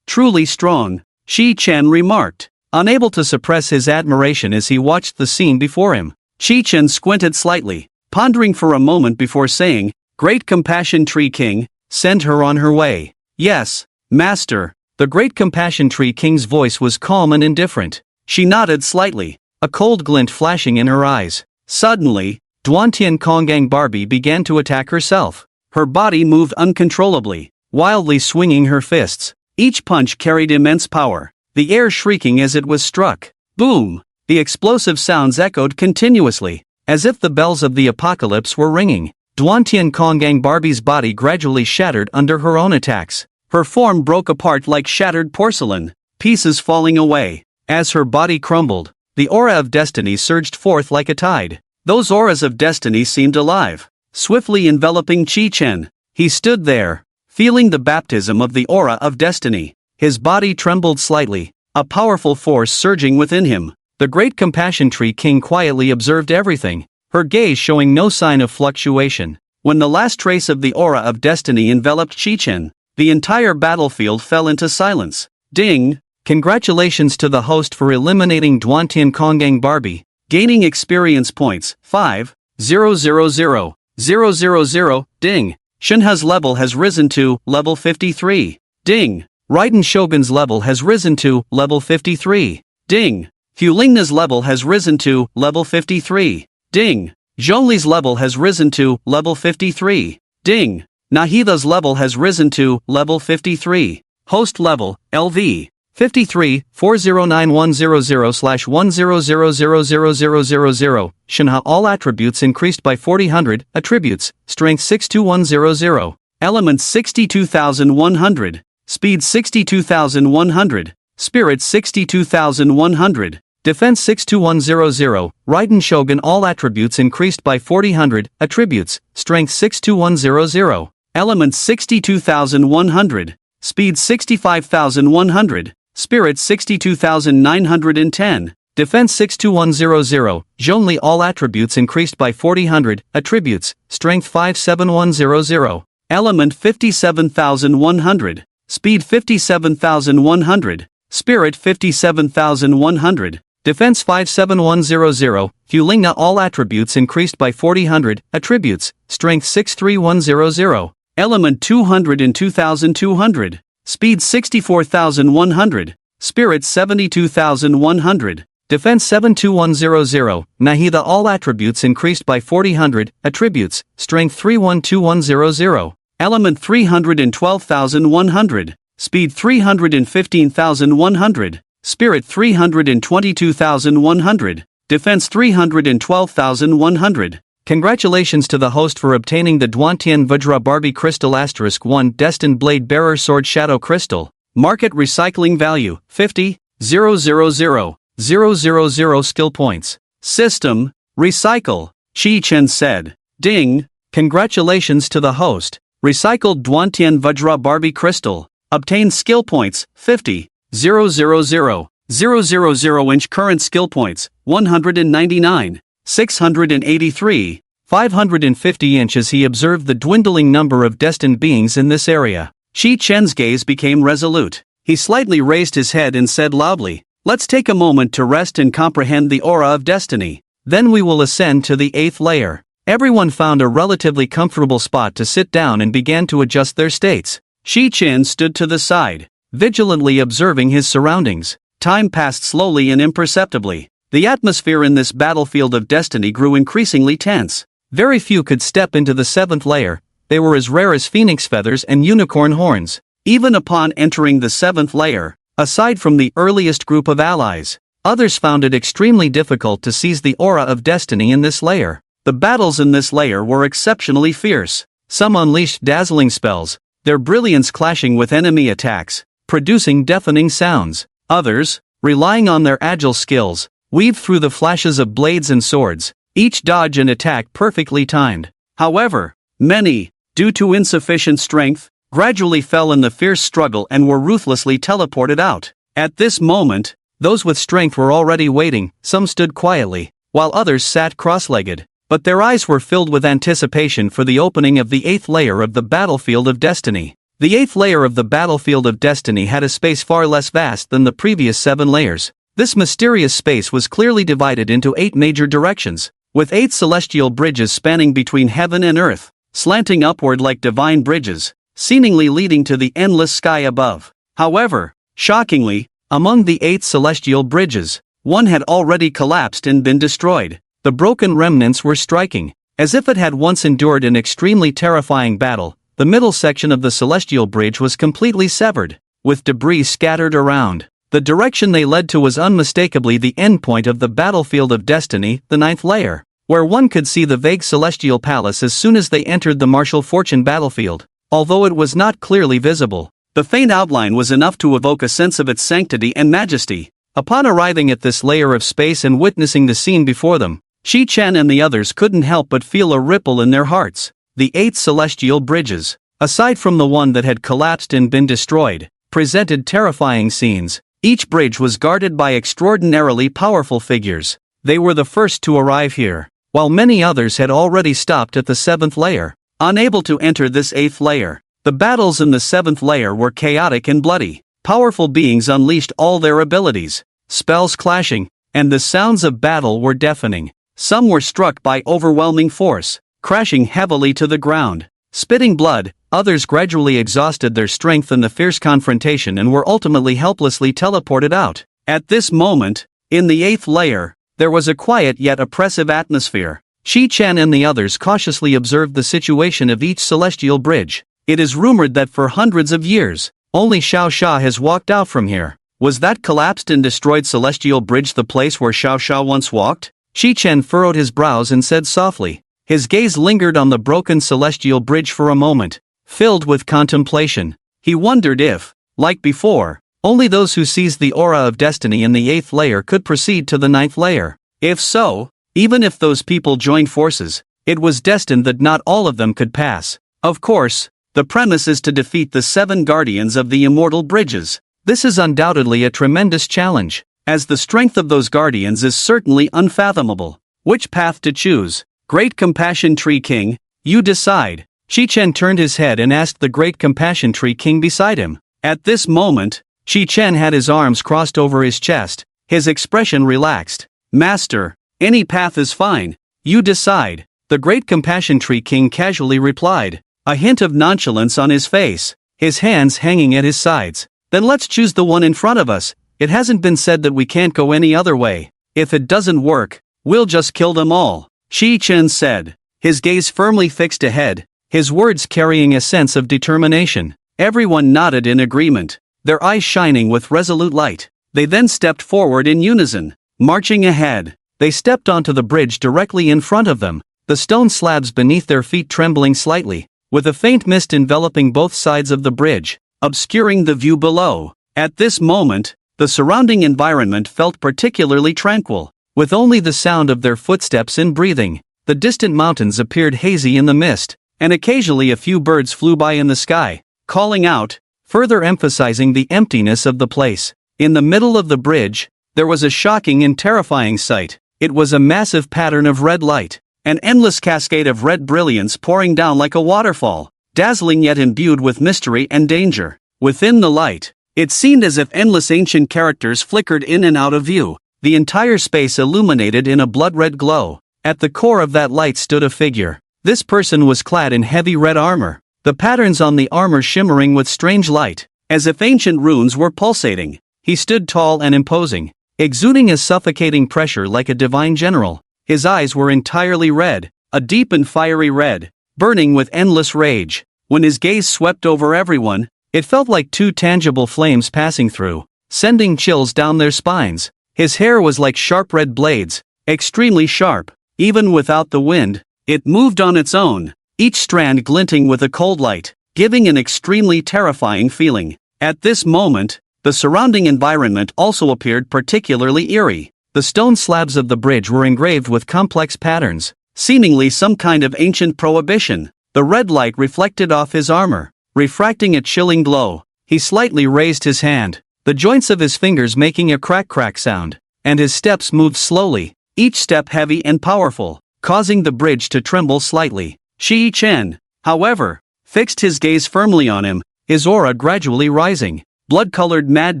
truly strong, Shi Chen remarked, unable to suppress his admiration as he watched the scene before him. Shi Chen squinted slightly, pondering for a moment before saying, Great Compassion Tree King, send her on her way. Yes, Master. The Great Compassion Tree King's voice was calm and indifferent. She nodded slightly, a cold glint flashing in her eyes. Suddenly, Duantian Kongang Barbie began to attack herself. Her body moved uncontrollably, wildly swinging her fists. Each punch carried immense power, the air shrieking as it was struck. Boom! The explosive sounds echoed continuously, as if the bells of the apocalypse were ringing. Duantian Kongang Barbie's body gradually shattered under her own attacks. Her form broke apart like shattered porcelain, pieces falling away. As her body crumbled, the aura of destiny surged forth like a tide. Those auras of destiny seemed alive, swiftly enveloping Shi Chen. He stood there, feeling the baptism of the aura of destiny. His body trembled slightly, a powerful force surging within him. The Great Compassion Tree King quietly observed everything, her gaze showing no sign of fluctuation. When the last trace of the aura of destiny enveloped Shi Chen, the entire battlefield fell into silence. Ding! Congratulations to the host for eliminating Duantian Kongang Barbie, gaining experience points, 5,000,000. Ding! Shinha's level has risen to level 53. Ding! Raiden Shogun's level has risen to level 53. Ding! Fulingna's level has risen to level 53. Ding! Zhongli's level has risen to level 53. Ding! Nahida's level has risen to level 53. Host level, LV. 53 409100/10000000. Shinha all attributes increased by 4000. Attributes: Strength 62100. Elements 62100. Speed 62100. Spirit 62100. Defense 62100. Raiden Shogun all attributes increased by 4000. Attributes: Strength 62100. Elements 62100. Speed 65100. Spirit 62910. Defense 62100. Zhongli all attributes increased by 4000. Attributes: Strength 57100. Element 57100. Speed 57100. Spirit 57100. Defense 57100. Fulingna all attributes increased by 4000. Attributes: Strength 63100. Element 202200. Speed 64,100. Spirit 72,100. Defense 72100. Nahida all attributes increased by 4000. Attributes: Strength 312100. Element 312,100. Speed 315,100. Spirit 322,100. Defense 312,100. Congratulations to the host for obtaining the Duantian Vajra Barbie Crystal *1 Destined Blade Bearer Sword Shadow Crystal. Market recycling value 50,000,000 skill points. System, recycle, Chi Chen said. Ding, congratulations to the host. Recycled Duantian Vajra Barbie Crystal. Obtain skill points 50,000,000 inch current skill points 199. 683, 550 inches. He observed the dwindling number of destined beings in this area. Chi Chen's gaze became resolute. He slightly raised his head and said loudly, "Let's take a moment to rest and comprehend the aura of destiny. Then we will ascend to the 8th layer." Everyone found a relatively comfortable spot to sit down and began to adjust their states. Chi Chen stood to the side, vigilantly observing his surroundings. Time passed slowly and imperceptibly. The atmosphere in this battlefield of destiny grew increasingly tense. Very few could step into the 7th layer. They were as rare as phoenix feathers and unicorn horns. Even upon entering the 7th layer, aside from the earliest group of allies, others found it extremely difficult to seize the aura of destiny in this layer. The battles in this layer were exceptionally fierce. Some unleashed dazzling spells, their brilliance clashing with enemy attacks, producing deafening sounds. Others, relying on their agile skills, weaved through the flashes of blades and swords, each dodge and attack perfectly timed. However, many, due to insufficient strength, gradually fell in the fierce struggle and were ruthlessly teleported out. At this moment, those with strength were already waiting. Some stood quietly, while others sat cross-legged, but their eyes were filled with anticipation for the opening of the 8th layer of the battlefield of destiny. The 8th layer of the battlefield of destiny had a space far less vast than the previous 7 layers. This mysterious space was clearly divided into 8 major directions, with 8 celestial bridges spanning between heaven and earth, slanting upward like divine bridges, seemingly leading to the endless sky above. However, shockingly, among the 8 celestial bridges, one had already collapsed and been destroyed. The broken remnants were striking, as if it had once endured an extremely terrifying battle. The middle section of the celestial bridge was completely severed, with debris scattered around. The direction they led to was unmistakably the endpoint of the battlefield of destiny, the 9th layer, where one could see the vague celestial palace as soon as they entered the martial fortune battlefield. Although it was not clearly visible, the faint outline was enough to evoke a sense of its sanctity and majesty. Upon arriving at this layer of space and witnessing the scene before them, Chi Chen and the others couldn't help but feel a ripple in their hearts. The 8 celestial bridges, aside from the one that had collapsed and been destroyed, presented terrifying scenes. Each bridge was guarded by extraordinarily powerful figures. They were the first to arrive here, while many others had already stopped at the 7th layer. Unable to enter this 8th layer, the battles in the 7th layer were chaotic and bloody. Powerful beings unleashed all their abilities, spells clashing, and the sounds of battle were deafening. Some were struck by overwhelming force, crashing heavily to the ground, spitting blood. Others gradually exhausted their strength in the fierce confrontation and were ultimately helplessly teleported out. At this moment, in the 8th layer, there was a quiet yet oppressive atmosphere. Chi Chen and the others cautiously observed the situation of each celestial bridge. It is rumored that for hundreds of years, only Xiao Xia has walked out from here. Was that collapsed and destroyed celestial bridge the place where Xiao Xia once walked? Chi Chen furrowed his brows and said softly. His gaze lingered on the broken celestial bridge for a moment, filled with contemplation. He wondered if, like before, only those who seized the aura of destiny in the 8th layer could proceed to the 9th layer. If so, even if those people joined forces, it was destined that not all of them could pass. Of course, the premise is to defeat the 7 guardians of the immortal bridges. This is undoubtedly a tremendous challenge, as the strength of those guardians is certainly unfathomable. Which path to choose? Great Compassion Tree King, you decide. Chi Chen turned his head and asked the Great Compassion Tree King beside him. At this moment, Chi Chen had his arms crossed over his chest, his expression relaxed. Master, any path is fine, you decide. The Great Compassion Tree King casually replied, a hint of nonchalance on his face, his hands hanging at his sides. Then let's choose the one in front of us. It hasn't been said that we can't go any other way. If it doesn't work, we'll just kill them all, Chi Chen said, his gaze firmly fixed ahead, his words carrying a sense of determination. Everyone nodded in agreement, their eyes shining with resolute light. They then stepped forward in unison, marching ahead. They stepped onto the bridge directly in front of them, the stone slabs beneath their feet trembling slightly, with a faint mist enveloping both sides of the bridge, obscuring the view below. At this moment, the surrounding environment felt particularly tranquil, with only the sound of their footsteps and breathing. The distant mountains appeared hazy in the mist, and occasionally a few birds flew by in the sky, calling out, further emphasizing the emptiness of the place. In the middle of the bridge, there was a shocking and terrifying sight. It was a massive pattern of red light, an endless cascade of red brilliance pouring down like a waterfall, dazzling yet imbued with mystery and danger. Within the light, it seemed as if endless ancient characters flickered in and out of view, the entire space illuminated in a blood-red glow. At the core of that light stood a figure. This person was clad in heavy red armor, the patterns on the armor shimmering with strange light, as if ancient runes were pulsating. He stood tall and imposing, exuding a suffocating pressure like a divine general. His eyes were entirely red, a deep and fiery red, burning with endless rage. When his gaze swept over everyone, it felt like two tangible flames passing through, sending chills down their spines. His hair was like sharp red blades, extremely sharp. Even without the wind, it moved on its own, each strand glinting with a cold light, giving an extremely terrifying feeling. At this moment, the surrounding environment also appeared particularly eerie. The stone slabs of the bridge were engraved with complex patterns, seemingly some kind of ancient prohibition. The red light reflected off his armor, refracting a chilling glow. He slightly raised his hand, the joints of his fingers making a crack sound, and his steps moved slowly, each step heavy and powerful, causing the bridge to tremble slightly. Shi Chen, however, fixed his gaze firmly on him, his aura gradually rising. Blood-colored Mad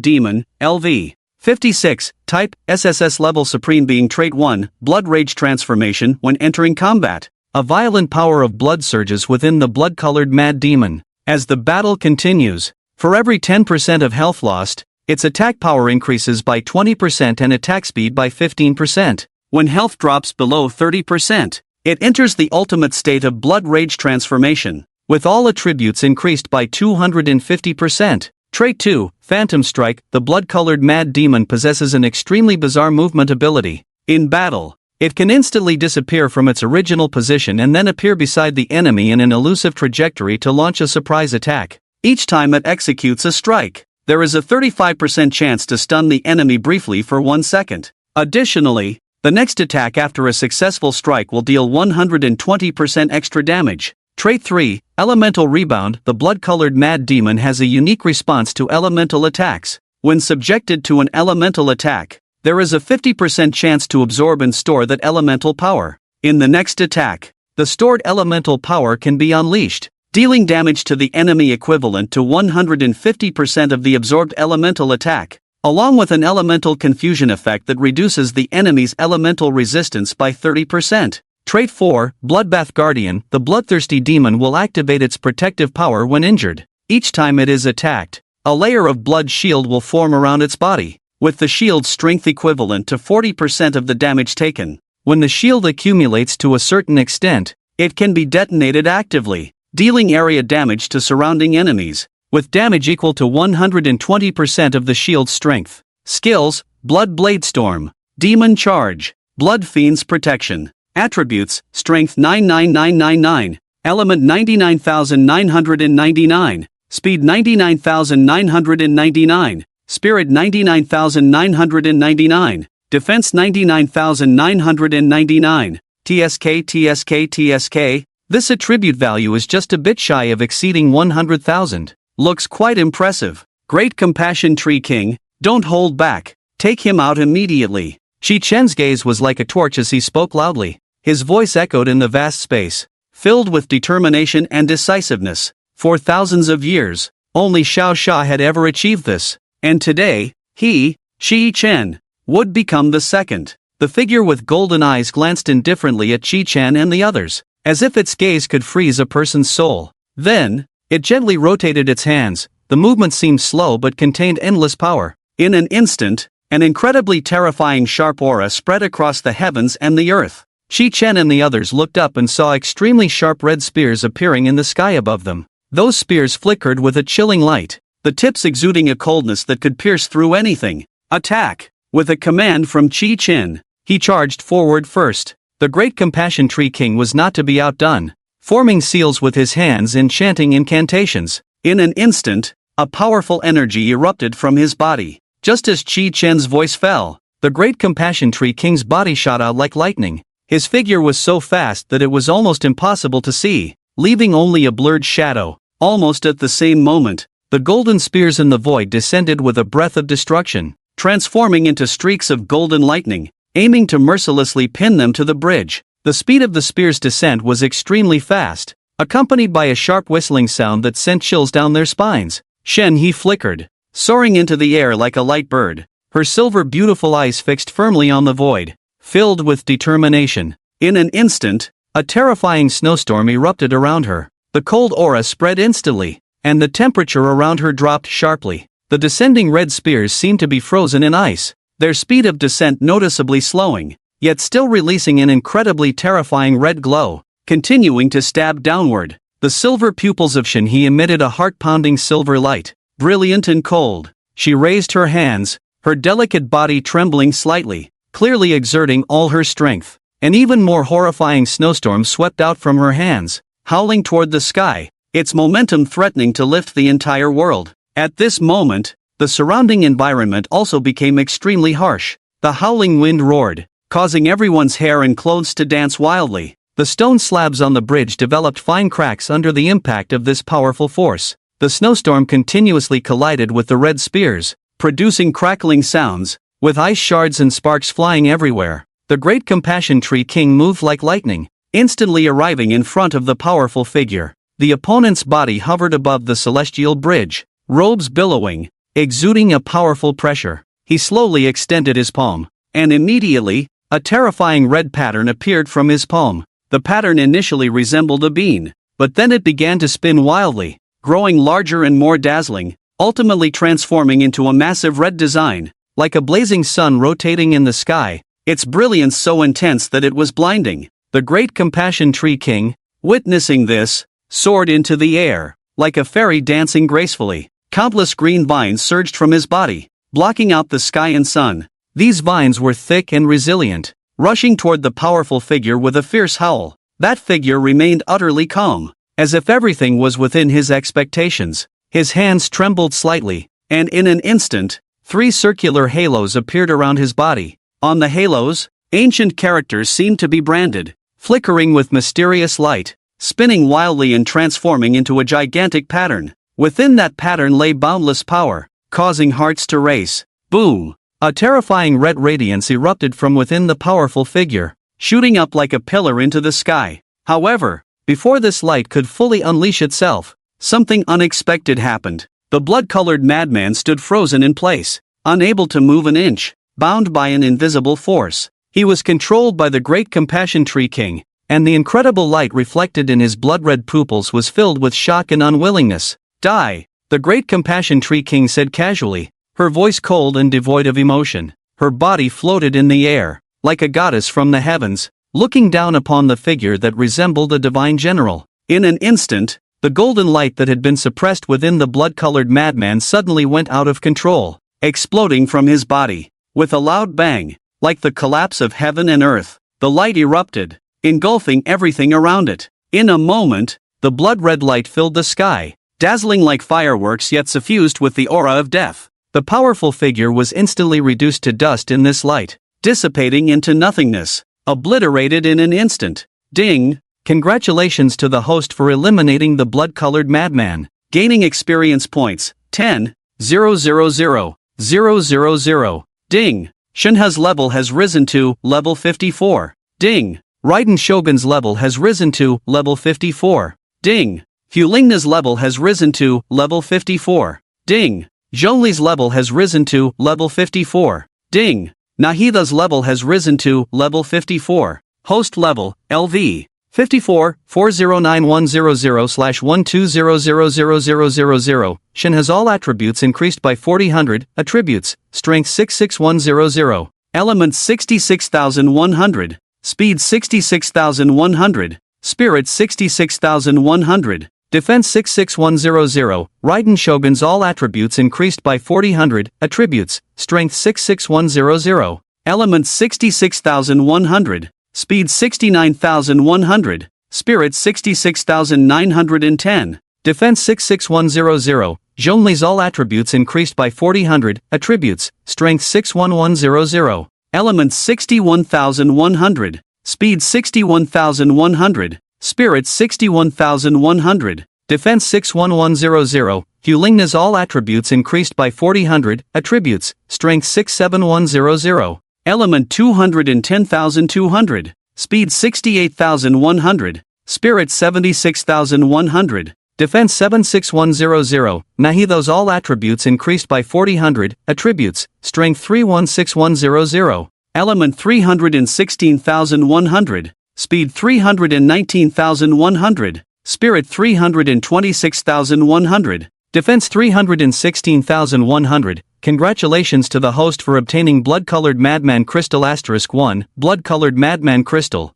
Demon, LV. 56, Type, SSS Level Supreme Being Trait 1, Blood Rage Transformation when entering combat. A violent power of blood surges within the blood-colored Mad Demon. As the battle continues, for every 10% of health lost, its attack power increases by 20% and attack speed by 15%. When health drops below 30%, it enters the ultimate state of Blood Rage Transformation, with all attributes increased by 250%. Trait 2, Phantom Strike. The blood-colored Mad Demon possesses an extremely bizarre movement ability. In battle, it can instantly disappear from its original position and then appear beside the enemy in an elusive trajectory to launch a surprise attack. Each time it executes a strike, there is a 35% chance to stun the enemy briefly for 1 second. Additionally, the next attack after a successful strike will deal 120% extra damage. Trait 3, Elemental Rebound. The blood-colored Mad Demon has a unique response to elemental attacks. When subjected to an elemental attack, there is a 50% chance to absorb and store that elemental power. In the next attack, the stored elemental power can be unleashed, dealing damage to the enemy equivalent to 150% of the absorbed elemental attack, along with an elemental confusion effect that reduces the enemy's elemental resistance by 30%. Trait 4, Bloodbath Guardian. The bloodthirsty demon will activate its protective power when injured. Each time it is attacked, a layer of blood shield will form around its body, with the shield's strength equivalent to 40% of the damage taken. When the shield accumulates to a certain extent, it can be detonated actively, dealing area damage to surrounding enemies, with damage equal to 120% of the shield's strength. Skills: Blood Blade Storm, Demon Charge, Blood Fiend's Protection. Attributes: Strength 99999, Element 99999, Speed 99999, Spirit 99999, Defense 99999, TSK. This attribute value is just a bit shy of exceeding 100,000. Looks quite impressive. Great Compassion Tree King, don't hold back. Take him out immediately. Shi Chen's gaze was like a torch as he spoke loudly. His voice echoed in the vast space, filled with determination and decisiveness. For thousands of years, only Xiao Xia had ever achieved this, and today, he, Shi Chen, would become the second. The figure with golden eyes glanced indifferently at Shi Chen and the others, as if its gaze could freeze a person's soul. Then, it gently rotated its hands. The movement seemed slow but contained endless power. In an instant, an incredibly terrifying sharp aura spread across the heavens and the earth. Shi Chen and the others looked up and saw extremely sharp red spears appearing in the sky above them. Those spears flickered with a chilling light, the tips exuding a coldness that could pierce through anything. Attack! With a command from Chi Chin, he charged forward first. The great Compassion Tree King was not to be outdone, forming seals with his hands and chanting incantations. In an instant, a powerful energy erupted from his body. Just as Chi Chen's voice fell, the great Compassion Tree King's body shot out like lightning. His figure was so fast that it was almost impossible to see, leaving only a blurred shadow. Almost at the same moment, the golden spears in the void descended with a breath of destruction, transforming into streaks of golden lightning, aiming to mercilessly pin them to the bridge. The speed of the spear's descent was extremely fast, accompanied by a sharp whistling sound that sent chills down their spines. Shen He flickered, soaring into the air like a light bird, her silver beautiful eyes fixed firmly on the void, filled with determination. In an instant, a terrifying snowstorm erupted around her. The cold aura spread instantly, and the temperature around her dropped sharply. The descending red spears seemed to be frozen in ice, their speed of descent noticeably slowing, yet still releasing an incredibly terrifying red glow, continuing to stab downward. The silver pupils of Shen He emitted a heart-pounding silver light, brilliant and cold. She raised her hands, her delicate body trembling slightly, clearly exerting all her strength. An even more horrifying snowstorm swept out from her hands, howling toward the sky, its momentum threatening to lift the entire world. At this moment, the surrounding environment also became extremely harsh. The howling wind roared, causing everyone's hair and clothes to dance wildly. The stone slabs on the bridge developed fine cracks under the impact of this powerful force. The snowstorm continuously collided with the red spears, producing crackling sounds, with ice shards and sparks flying everywhere. The great Compassion Tree King moved like lightning, instantly arriving in front of the powerful figure. The opponent's body hovered above the celestial bridge, robes billowing, exuding a powerful pressure. He slowly extended his palm, and immediately, a terrifying red pattern appeared from his palm. The pattern initially resembled a bean, but then it began to spin wildly, growing larger and more dazzling, ultimately transforming into a massive red design, like a blazing sun rotating in the sky, its brilliance so intense that it was blinding. The great Compassion Tree King, witnessing this, soared into the air, like a fairy dancing gracefully. Countless green vines surged from his body, blocking out the sky and sun. These vines were thick and resilient, rushing toward the powerful figure with a fierce howl. That figure remained utterly calm, as if everything was within his expectations. His hands trembled slightly, and in an instant, 3 circular halos appeared around his body. On the halos, ancient characters seemed to be branded, flickering with mysterious light, spinning wildly and transforming into a gigantic pattern. Within that pattern lay boundless power, causing hearts to race. Boom! A terrifying red radiance erupted from within the powerful figure, shooting up like a pillar into the sky. However, before this light could fully unleash itself, something unexpected happened. The blood-colored madman stood frozen in place, unable to move an inch, bound by an invisible force. He was controlled by the great Compassion Tree King, and the incredible light reflected in his blood-red pupils was filled with shock and unwillingness. Die, the great Compassion Tree King said casually, her voice cold and devoid of emotion. Her body floated in the air, like a goddess from the heavens, looking down upon the figure that resembled a divine general. In an instant, the golden light that had been suppressed within the blood-colored madman suddenly went out of control, exploding from his body. With a loud bang, like the collapse of heaven and earth, the light erupted, engulfing everything around it. In a moment, the blood-red light filled the sky, dazzling like fireworks yet suffused with the aura of death. The powerful figure was instantly reduced to dust in this light, dissipating into nothingness, obliterated in an instant. Ding! Congratulations to the host for eliminating the blood-colored madman. Gaining experience points, 10,000,000. Ding! Shenhe's level has risen to level 54. Ding! Raiden Shogun's level has risen to level 54. Ding! Hulingna's level has risen to level 54. Ding! Zhongli's level has risen to level 54. Ding! Nahida's level has risen to level 54. Host level, LV. 54 409100/120000000. Shen has all attributes increased by 4000, attributes, strength 66100, elements 66100, speed 66100, spirit 66100, Defense 66100, Raiden Shogun's all attributes increased by 4000, attributes, strength 66100, elements 66100, speed 69100, spirit 66910, defense 66100, Zhongli's all attributes increased by 4000, attributes, strength 61100, elements 61100, speed 61100, spirit 61100, defense 61100, Hulingna's all attributes increased by 4000, attributes, strength 67100, element 210200, speed 68100, spirit 76100, defense 76100, Nahitho's all attributes increased by 4000, attributes, strength 316100, element 316100, speed 319100, spirit 326100, defense 316100. Congratulations to the host for obtaining blood-colored Madman Crystal *1, blood-colored Madman Crystal.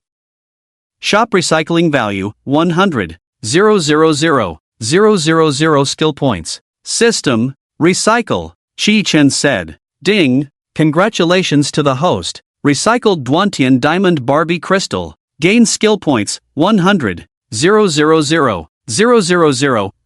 Shop recycling value, 100. 000. Skill points. System, recycle, Chi Chen said. Ding, congratulations to the host. Recycled Duantian Diamond Barbie Crystal. Gain skill points, 100. 000.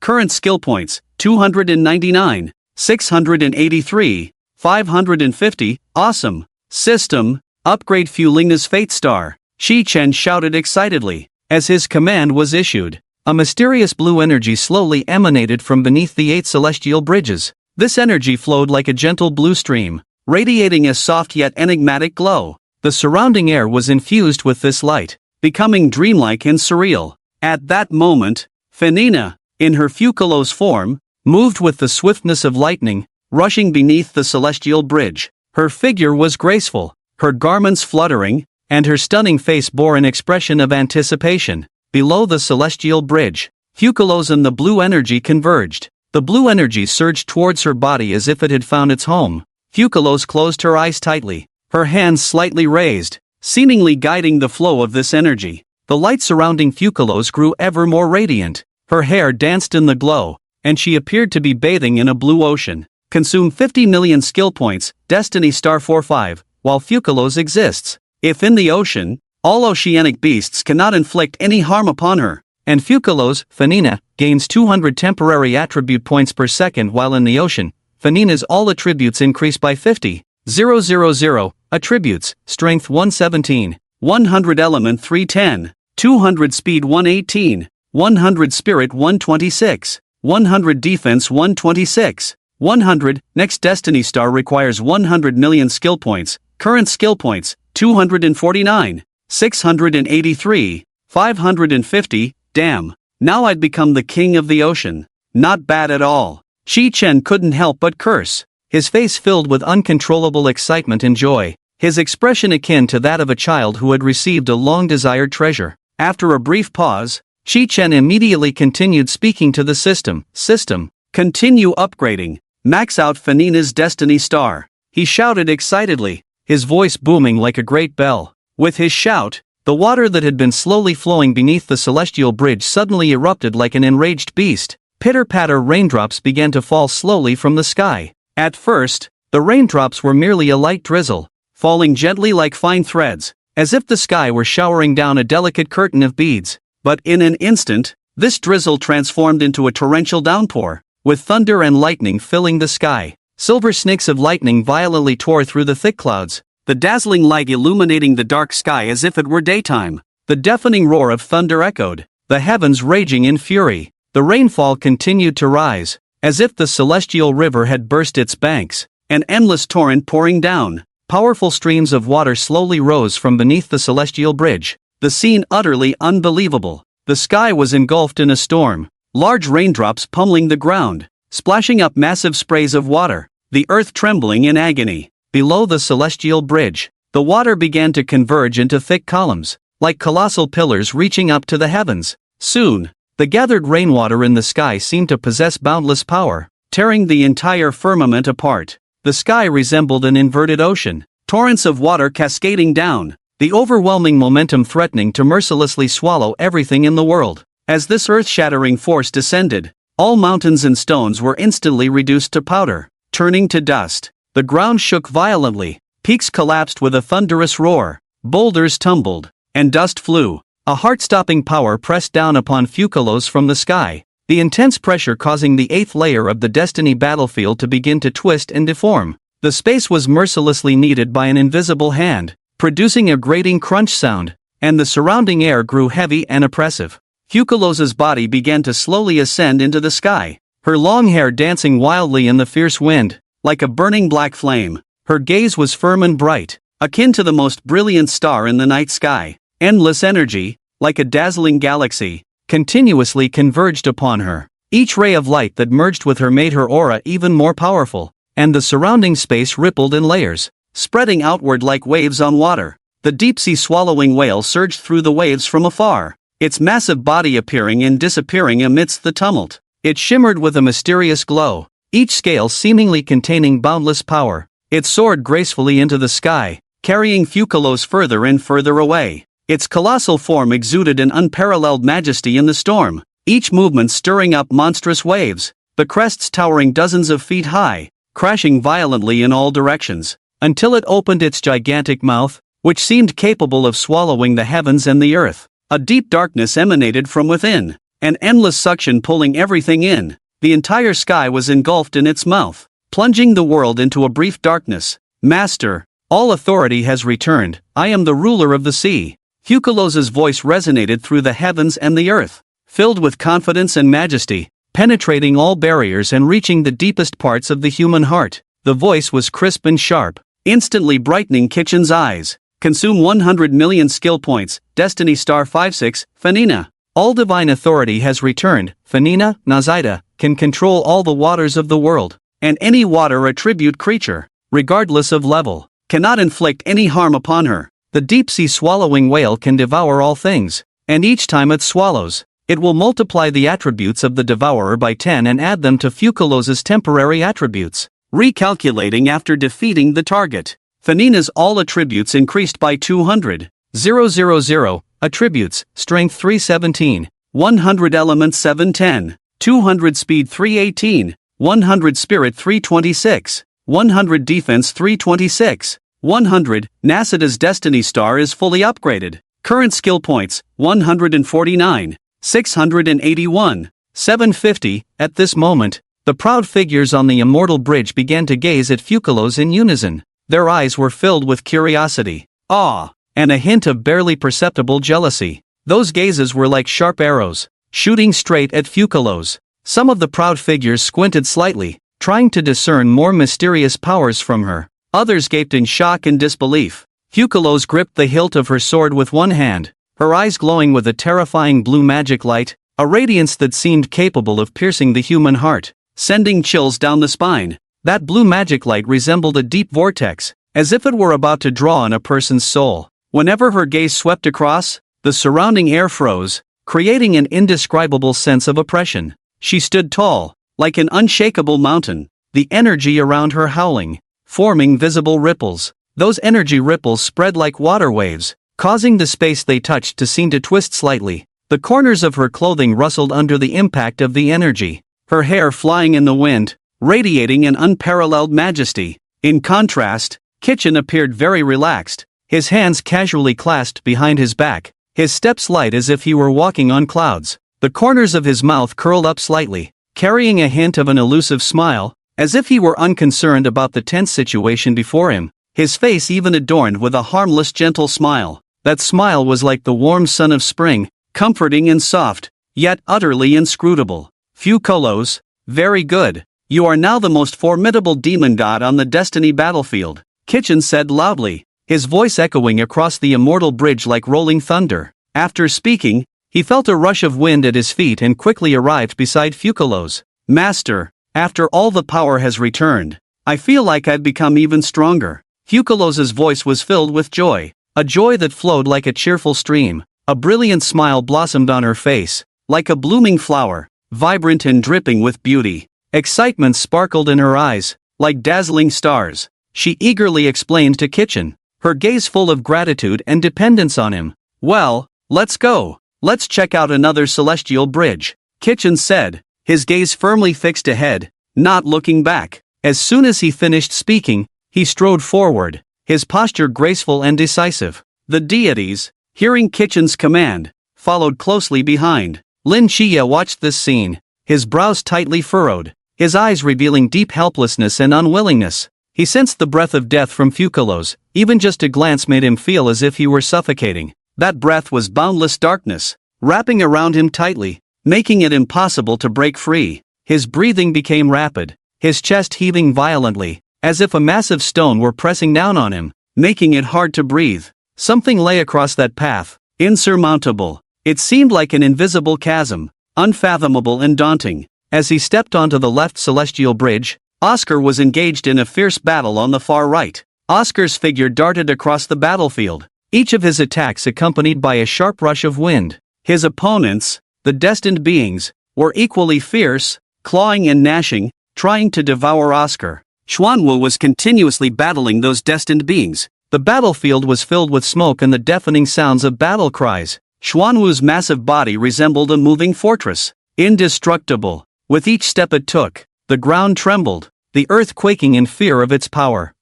Current skill points, 299. 683, 550, awesome. System, upgrade Fulingna's Fate Star. Chi Chen shouted excitedly. As his command was issued, a mysterious blue energy slowly emanated from beneath the 8 celestial bridges. This energy flowed like a gentle blue stream, radiating a soft yet enigmatic glow. The surrounding air was infused with this light, becoming dreamlike and surreal. At that moment, Fenina, in her Fukulo's form, moved with the swiftness of lightning, rushing beneath the celestial bridge. Her figure was graceful, her garments fluttering, and her stunning face bore an expression of anticipation. Below the celestial bridge, Fukulo's and the blue energy converged. The blue energy surged towards her body as if it had found its home. Fukulo's closed her eyes tightly, her hands slightly raised, seemingly guiding the flow of this energy. The light surrounding Fukulo's grew ever more radiant. Her hair danced in the glow, and she appeared to be bathing in a blue ocean. Consume 50 million skill points, Destiny Star 45, while Fukulo's exists. If in the ocean, all oceanic beasts cannot inflict any harm upon her, and Fukulo's, Fenina, gains 200 temporary attribute points per second while in the ocean, Fenina's all attributes increase by 50. 000, attributes, strength 117, 100 element 310, 200 speed 118, 100 spirit 126. 100 defense 126, 100, next Destiny Star requires 100 million skill points, current skill points, 249, 683, 550, damn, now I'd become the king of the ocean. Not bad at all. Chi Chen couldn't help but curse, his face filled with uncontrollable excitement and joy, his expression akin to that of a child who had received a long-desired treasure. After a brief pause, Chi Chen immediately continued speaking to the system. System, continue upgrading, max out Fenina's Destiny Star. He shouted excitedly, his voice booming like a great bell. With his shout, the water that had been slowly flowing beneath the celestial bridge suddenly erupted like an enraged beast. Pitter-patter raindrops began to fall slowly from the sky. At first, the raindrops were merely a light drizzle, falling gently like fine threads, as if the sky were showering down a delicate curtain of beads. But in an instant, this drizzle transformed into a torrential downpour, with thunder and lightning filling the sky. Silver snakes of lightning violently tore through the thick clouds, the dazzling light illuminating the dark sky as if it were daytime. The deafening roar of thunder echoed, the heavens raging in fury. The rainfall continued to rise, as if the celestial river had burst its banks, an endless torrent pouring down. Powerful streams of water slowly rose from beneath the celestial bridge. The scene utterly unbelievable. The sky was engulfed in a storm, large raindrops pummeling the ground, splashing up massive sprays of water, the earth trembling in agony. Below the celestial bridge, the water began to converge into thick columns, like colossal pillars reaching up to the heavens. Soon, the gathered rainwater in the sky seemed to possess boundless power, tearing the entire firmament apart. The sky resembled an inverted ocean, torrents of water cascading down, the overwhelming momentum threatening to mercilessly swallow everything in the world. As this earth-shattering force descended, all mountains and stones were instantly reduced to powder, turning to dust. The ground shook violently, peaks collapsed with a thunderous roar, boulders tumbled, and dust flew. A heart-stopping power pressed down upon Fukalos from the sky, the intense pressure causing the 8th layer of the Destiny battlefield to begin to twist and deform. The space was mercilessly kneaded by an invisible hand, producing a grating crunch sound, and the surrounding air grew heavy and oppressive. Fukalos's body began to slowly ascend into the sky, her long hair dancing wildly in the fierce wind, like a burning black flame. Her gaze was firm and bright, akin to the most brilliant star in the night sky. Endless energy, like a dazzling galaxy, continuously converged upon her. Each ray of light that merged with her made her aura even more powerful, and the surrounding space rippled in layers, spreading outward like waves on water. The deep-sea swallowing whale surged through the waves from afar, its massive body appearing and disappearing amidst the tumult. It shimmered with a mysterious glow, each scale seemingly containing boundless power. It soared gracefully into the sky, carrying Fukalos further and further away. Its colossal form exuded an unparalleled majesty in the storm, each movement stirring up monstrous waves, the crests towering dozens of feet high, crashing violently in all directions, until it opened its gigantic mouth, which seemed capable of swallowing the heavens and the earth. A deep darkness emanated from within, an endless suction pulling everything in. The entire sky was engulfed in its mouth, plunging the world into a brief darkness. Master, all authority has returned. I am the ruler of the sea. Fukalos's voice resonated through the heavens and the earth, filled with confidence and majesty, penetrating all barriers and reaching the deepest parts of the human heart. The voice was crisp and sharp, instantly brightening Kitchen's eyes. Consume 100 million skill points, Destiny Star 56, Fanina. All divine authority has returned. Fanina, Nazida, can control all the waters of the world, and any water attribute creature, regardless of level, cannot inflict any harm upon her. The deep-sea swallowing whale can devour all things, and each time it swallows, it will multiply the attributes of the devourer by 10 and add them to Fukalos's temporary attributes, recalculating after defeating the target. Fanina's all attributes increased by 200. 000, attributes, strength 317, 100 element 710, 200 speed 318, 100 spirit 326, 100 defense 326. 100, Nasida's Destiny Star is fully upgraded. Current skill points, 149, 681, 750. At this moment, the proud figures on the immortal bridge began to gaze at Fukalos in unison. Their eyes were filled with curiosity, awe, and a hint of barely perceptible jealousy. Those gazes were like sharp arrows, shooting straight at Fukalos. Some of the proud figures squinted slightly, trying to discern more mysterious powers from her. Others gaped in shock and disbelief. Fukalos gripped the hilt of her sword with one hand, her eyes glowing with a terrifying blue magic light, a radiance that seemed capable of piercing the human heart, sending chills down the spine. That blue magic light resembled a deep vortex, as if it were about to draw on a person's soul. Whenever her gaze swept across, the surrounding air froze, creating an indescribable sense of oppression. She stood tall, like an unshakable mountain, the energy around her howling, forming visible ripples. Those energy ripples spread like water waves, causing the space they touched to seem to twist slightly. The corners of her clothing rustled under the impact of the energy, her hair flying in the wind, radiating an unparalleled majesty. In contrast, Kitchen appeared very relaxed, his hands casually clasped behind his back, his steps light as if he were walking on clouds. The corners of his mouth curled up slightly, carrying a hint of an elusive smile, as if he were unconcerned about the tense situation before him, his face even adorned with a harmless gentle smile. That smile was like the warm sun of spring, comforting and soft, yet utterly inscrutable. Fukalos, very good. You are now the most formidable demon god on the Destiny battlefield, Kitchen said loudly, his voice echoing across the immortal bridge like rolling thunder. After speaking, he felt a rush of wind at his feet and quickly arrived beside Fukalos. Master, after all the power has returned, I feel like I've become even stronger. Fukalos's voice was filled with joy, a joy that flowed like a cheerful stream. A brilliant smile blossomed on her face, like a blooming flower, vibrant and dripping with beauty. Excitement sparkled in her eyes, like dazzling stars. She eagerly explained to Kitchen, her gaze full of gratitude and dependence on him. Well, let's go. let's check out another celestial bridge, Kitchen said, his gaze firmly fixed ahead, not looking back. As soon as he finished speaking, he strode forward, his posture graceful and decisive. The deities, hearing Kitchen's command, followed closely behind. Lin Chia watched this scene, his brows tightly furrowed, his eyes revealing deep helplessness and unwillingness. He sensed the breath of death from Fukulo's, even just a glance made him feel as if he were suffocating. That breath was boundless darkness, wrapping around him tightly, making it impossible to break free. His breathing became rapid, his chest heaving violently, as if a massive stone were pressing down on him, making it hard to breathe. Something lay across that path, insurmountable. It seemed like an invisible chasm, unfathomable and daunting. As he stepped onto the left celestial bridge, Oscar was engaged in a fierce battle on the far right. Oscar's figure darted across the battlefield, each of his attacks accompanied by a sharp rush of wind. His opponents, the destined beings, were equally fierce, clawing and gnashing, trying to devour Oscar. Xuanwu was continuously battling those destined beings. The battlefield was filled with smoke and the deafening sounds of battle cries. Xuanwu's massive body resembled a moving fortress, indestructible. With each step it took, the ground trembled, the earth quaking in fear of its power.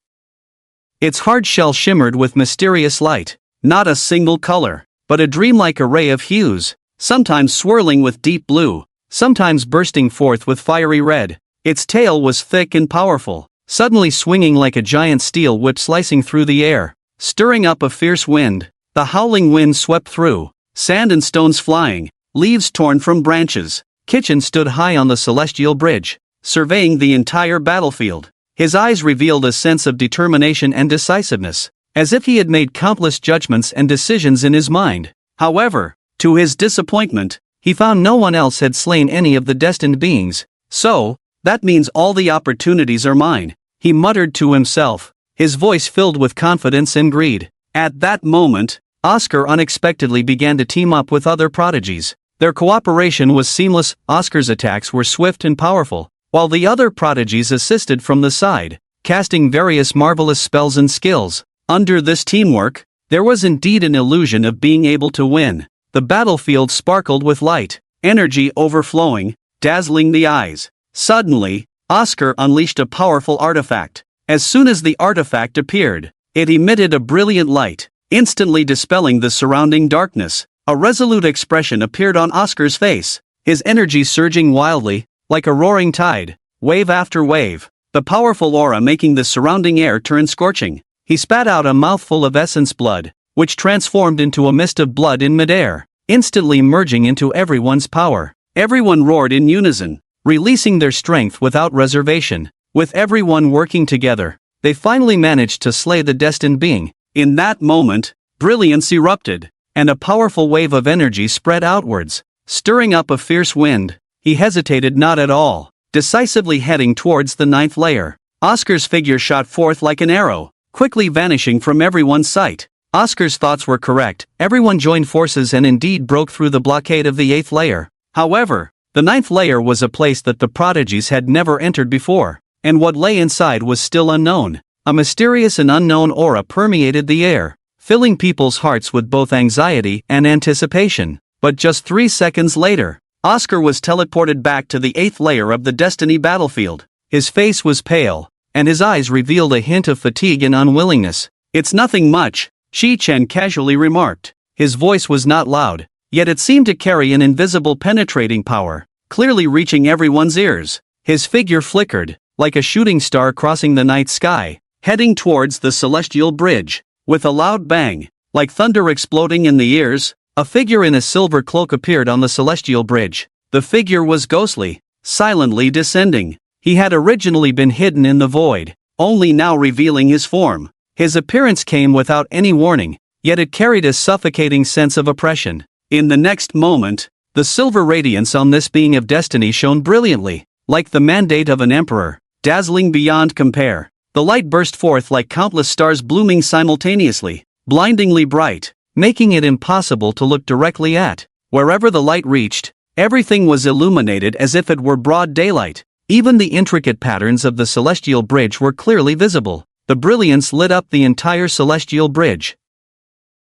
Its hard shell shimmered with mysterious light, not a single color, but a dreamlike array of hues, sometimes swirling with deep blue, sometimes bursting forth with fiery red. Its tail was thick and powerful, suddenly swinging like a giant steel whip slicing through the air, stirring up a fierce wind. The howling wind swept through, sand and stones flying, leaves torn from branches. Kitchen stood high on the celestial bridge, surveying the entire battlefield. His eyes revealed a sense of determination and decisiveness, as if he had made countless judgments and decisions in his mind. However, to his disappointment, he found no one else had slain any of the destined beings. So, that means all the opportunities are mine, he muttered to himself, his voice filled with confidence and greed. At that moment, Oscar unexpectedly began to team up with other prodigies. Their cooperation was seamless. Oscar's attacks were swift and powerful, while the other prodigies assisted from the side, casting various marvelous spells and skills. Under this teamwork, there was indeed an illusion of being able to win. The battlefield sparkled with light, energy overflowing, dazzling the eyes. Suddenly, Oscar unleashed a powerful artifact. As soon as the artifact appeared, it emitted a brilliant light, instantly dispelling the surrounding darkness. A resolute expression appeared on Oscar's face, his energy surging wildly, like a roaring tide, wave after wave, the powerful aura making the surrounding air turn scorching. He spat out a mouthful of essence blood, which transformed into a mist of blood in midair, instantly merging into everyone's power. Everyone roared in unison, releasing their strength without reservation. With everyone working together, they finally managed to slay the destined being. In that moment, brilliance erupted, and a powerful wave of energy spread outwards, stirring up a fierce wind. He hesitated not at all, decisively heading towards the 9th layer. Oscar's figure shot forth like an arrow, quickly vanishing from everyone's sight. Oscar's thoughts were correct. Everyone joined forces and indeed broke through the blockade of the 8th layer. However, the 9th layer was a place that the prodigies had never entered before, and what lay inside was still unknown. A mysterious and unknown aura permeated the air, filling people's hearts with both anxiety and anticipation. But just 3 seconds later, Oscar was teleported back to the 8th layer of the Destiny battlefield. His face was pale, and his eyes revealed a hint of fatigue and unwillingness. "It's nothing much," Shi Chen casually remarked. His voice was not loud, yet it seemed to carry an invisible penetrating power, clearly reaching everyone's ears. His figure flickered, like a shooting star crossing the night sky, heading towards the celestial bridge. With a loud bang, like thunder exploding in the ears, a figure in a silver cloak appeared on the celestial bridge. The figure was ghostly, silently descending. He had originally been hidden in the void, only now revealing his form. His appearance came without any warning, yet it carried a suffocating sense of oppression. In the next moment, the silver radiance on this being of destiny shone brilliantly, like the mandate of an emperor, dazzling beyond compare. The light burst forth like countless stars blooming simultaneously, blindingly bright, making it impossible to look directly at. Wherever the light reached, everything was illuminated as if it were broad daylight. Even the intricate patterns of the celestial bridge were clearly visible. The brilliance lit up the entire celestial bridge,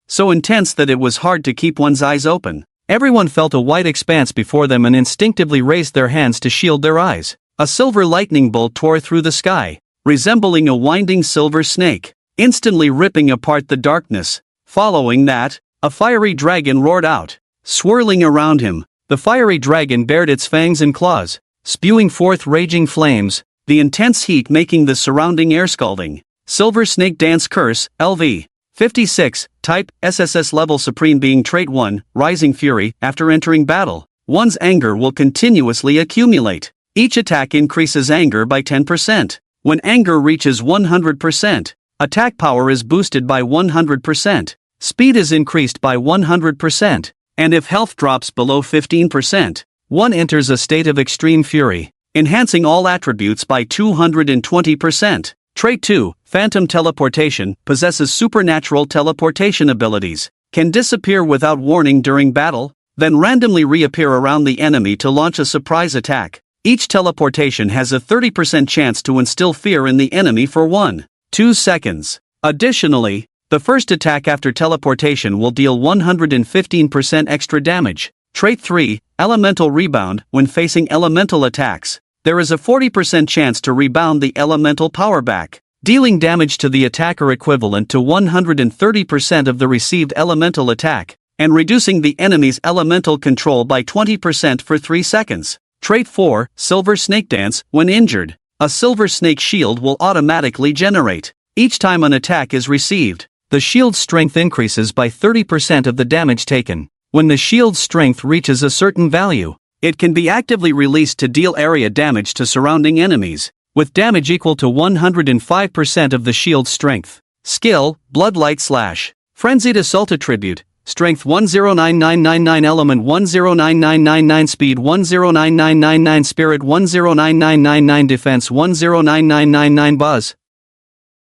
so intense that it was hard to keep one's eyes open. Everyone felt a white expanse before them and instinctively raised their hands to shield their eyes. A silver lightning bolt tore through the sky, resembling a winding silver snake, instantly ripping apart the darkness. Following that, a fiery dragon roared out, swirling around him. The fiery dragon bared its fangs and claws, spewing forth raging flames, the intense heat making the surrounding air scalding. Silver Snake Dance Curse, LV. 56, Type, SSS Level Supreme Being Trait 1, Rising Fury. After entering battle, one's anger will continuously accumulate. Each attack increases anger by 10%. When anger reaches 100%, attack power is boosted by 100%, speed is increased by 100%, and if health drops below 15%, one enters a state of extreme fury, enhancing all attributes by 220%. Trait 2, Phantom Teleportation, possesses supernatural teleportation abilities, can disappear without warning during battle, then randomly reappear around the enemy to launch a surprise attack. Each teleportation has a 30% chance to instill fear in the enemy for 1-2 seconds. Additionally, the first attack after teleportation will deal 115% extra damage. Trait 3, Elemental Rebound, when facing elemental attacks, there is a 40% chance to rebound the elemental power back, dealing damage to the attacker equivalent to 130% of the received elemental attack, and reducing the enemy's elemental control by 20% for 3 seconds. Trait 4, Silver Snake Dance, when injured, a silver snake shield will automatically generate. Each time an attack is received, the shield's strength increases by 30% of the damage taken. When the shield's strength reaches a certain value, it can be actively released to deal area damage to surrounding enemies, with damage equal to 105% of the shield's strength. Skill, Bloodlight Slash. Frenzied Assault Attribute, Strength 109999, Element 109999, Speed 109999, Spirit 109999, Defense 109999. Buzz.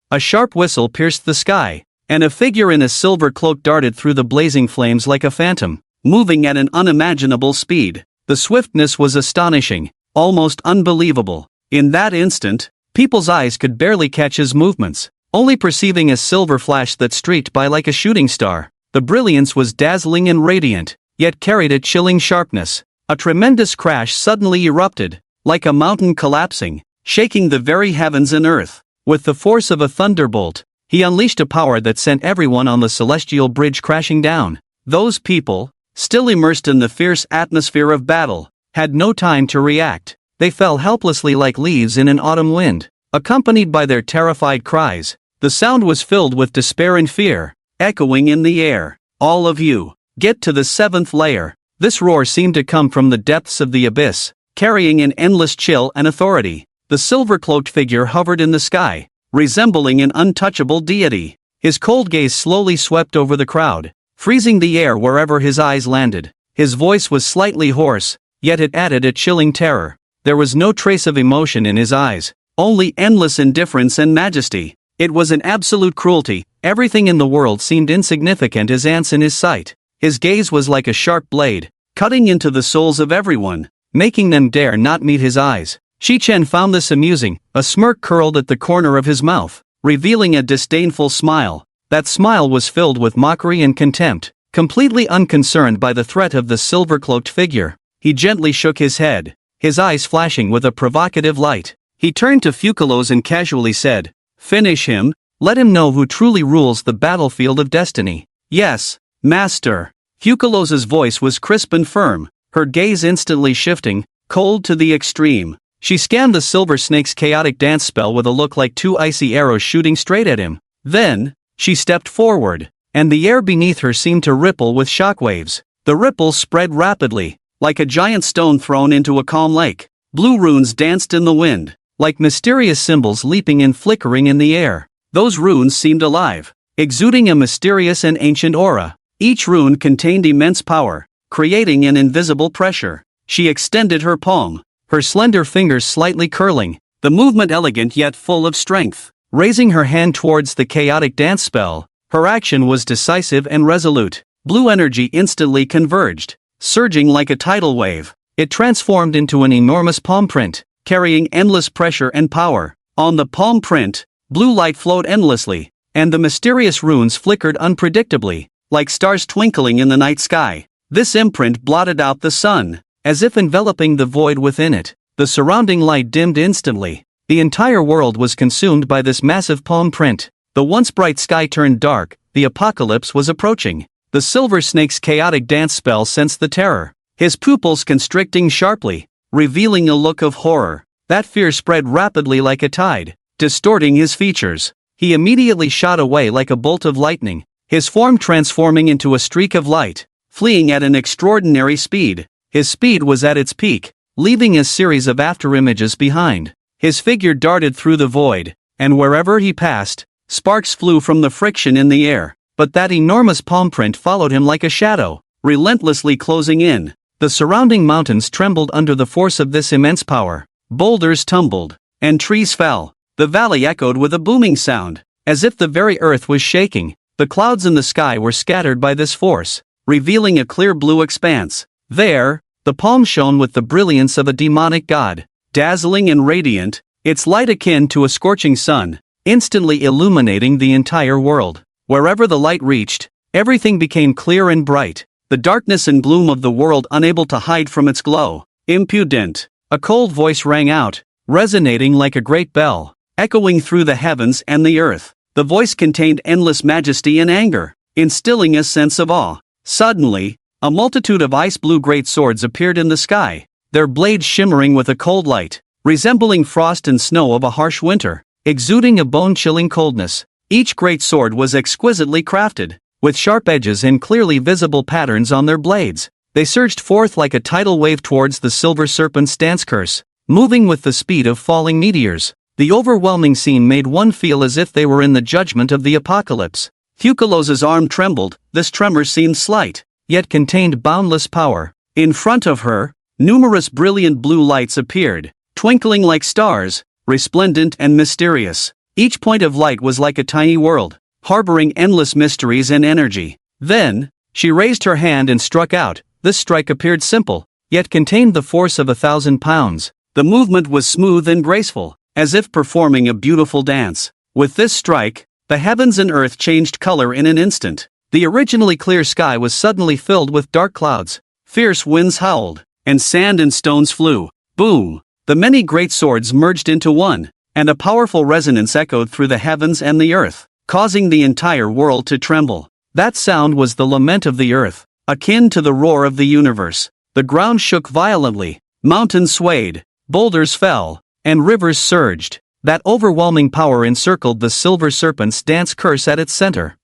A sharp whistle pierced the sky, and a figure in a silver cloak darted through the blazing flames like a phantom, moving at an unimaginable speed. The swiftness was astonishing, almost unbelievable. In that instant, people's eyes could barely catch his movements, only perceiving a silver flash that streaked by like a shooting star. The brilliance was dazzling and radiant, yet carried a chilling sharpness. A tremendous crash suddenly erupted, like a mountain collapsing, shaking the very heavens and earth. With the force of a thunderbolt, he unleashed a power that sent everyone on the celestial bridge crashing down. Those people, still immersed in the fierce atmosphere of battle, had no time to react. They fell helplessly like leaves in an autumn wind, accompanied by their terrified cries. The sound was filled with despair and fear, echoing in the air. All of you, get to the 7th layer. This roar seemed to come from the depths of the abyss, carrying an endless chill and authority. The silver-cloaked figure hovered in the sky, resembling an untouchable deity. His cold gaze slowly swept over the crowd, freezing the air wherever his eyes landed. His voice was slightly hoarse, yet it added a chilling terror. There was no trace of emotion in his eyes, only endless indifference and majesty. It was an absolute cruelty. Everything in the world seemed insignificant as ants in his sight. His gaze was like a sharp blade, cutting into the souls of everyone, making them dare not meet his eyes. Shi-Chen found this amusing. A smirk curled at the corner of his mouth, revealing a disdainful smile. That smile was filled with mockery and contempt. Completely unconcerned by the threat of the silver-cloaked figure, he gently shook his head, his eyes flashing with a provocative light. He turned to Fukalos and casually said, "Finish him. Let him know who truly rules the battlefield of destiny." "Yes, master." Fukalos's voice was crisp and firm, her gaze instantly shifting, cold to the extreme. She scanned the silver snake's chaotic dance spell with a look like 2 icy arrows shooting straight at him. Then, she stepped forward, and the air beneath her seemed to ripple with shockwaves. The ripples spread rapidly, like a giant stone thrown into a calm lake. Blue runes danced in the wind, like mysterious symbols leaping and flickering in the air. Those runes seemed alive, exuding a mysterious and ancient aura. Each rune contained immense power, creating an invisible pressure. She extended her palm, her slender fingers slightly curling, the movement elegant yet full of strength. Raising her hand towards the chaotic dance spell, her action was decisive and resolute. Blue energy instantly converged, surging like a tidal wave. It transformed into an enormous palm print, carrying endless pressure and power. On the palm print, blue light flowed endlessly, and the mysterious runes flickered unpredictably, like stars twinkling in the night sky. This imprint blotted out the sun, as if enveloping the void within it. The surrounding light dimmed instantly. The entire world was consumed by this massive palm print. The once bright sky turned dark, the apocalypse was approaching. The silver snake's chaotic dance spell sensed the terror, his pupils constricting sharply, revealing a look of horror. That fear spread rapidly like a tide, distorting his features. He immediately shot away like a bolt of lightning, his form transforming into a streak of light, fleeing at an extraordinary speed. His speed was at its peak, leaving a series of afterimages behind. His figure darted through the void, and wherever he passed, sparks flew from the friction in the air. But that enormous palm print followed him like a shadow, relentlessly closing in. The surrounding mountains trembled under the force of this immense power. Boulders tumbled, and trees fell. The valley echoed with a booming sound, as if the very earth was shaking. The clouds in the sky were scattered by this force, revealing a clear blue expanse. There, the palm shone with the brilliance of a demonic god, dazzling and radiant, its light akin to a scorching sun, instantly illuminating the entire world. Wherever the light reached, everything became clear and bright, the darkness and gloom of the world unable to hide from its glow. Impudent! A cold voice rang out, resonating like a great bell, echoing through the heavens and the earth. The voice contained endless majesty and anger, instilling a sense of awe. Suddenly, a multitude of ice-blue great swords appeared in the sky, their blades shimmering with a cold light, resembling frost and snow of a harsh winter, exuding a bone-chilling coldness. Each great sword was exquisitely crafted, with sharp edges and clearly visible patterns on their blades. They surged forth like a tidal wave towards the silver serpent's dance curse, moving with the speed of falling meteors. The overwhelming scene made one feel as if they were in the judgment of the apocalypse. Fukulos's arm trembled. This tremor seemed slight, yet contained boundless power. In front of her, numerous brilliant blue lights appeared, twinkling like stars, resplendent and mysterious. Each point of light was like a tiny world, harboring endless mysteries and energy. Then, she raised her hand and struck out. This strike appeared simple, yet contained the force of 1,000 pounds. The movement was smooth and graceful, as if performing a beautiful dance. With this strike, the heavens and earth changed color in an instant. The originally clear sky was suddenly filled with dark clouds. Fierce winds howled, and sand and stones flew. Boom! The many great swords merged into one, and a powerful resonance echoed through the heavens and the earth, causing the entire world to tremble. That sound was the lament of the earth, akin to the roar of the universe. The ground shook violently, mountains swayed, boulders fell, and rivers surged. That overwhelming power encircled the silver serpent's dance curse at its center,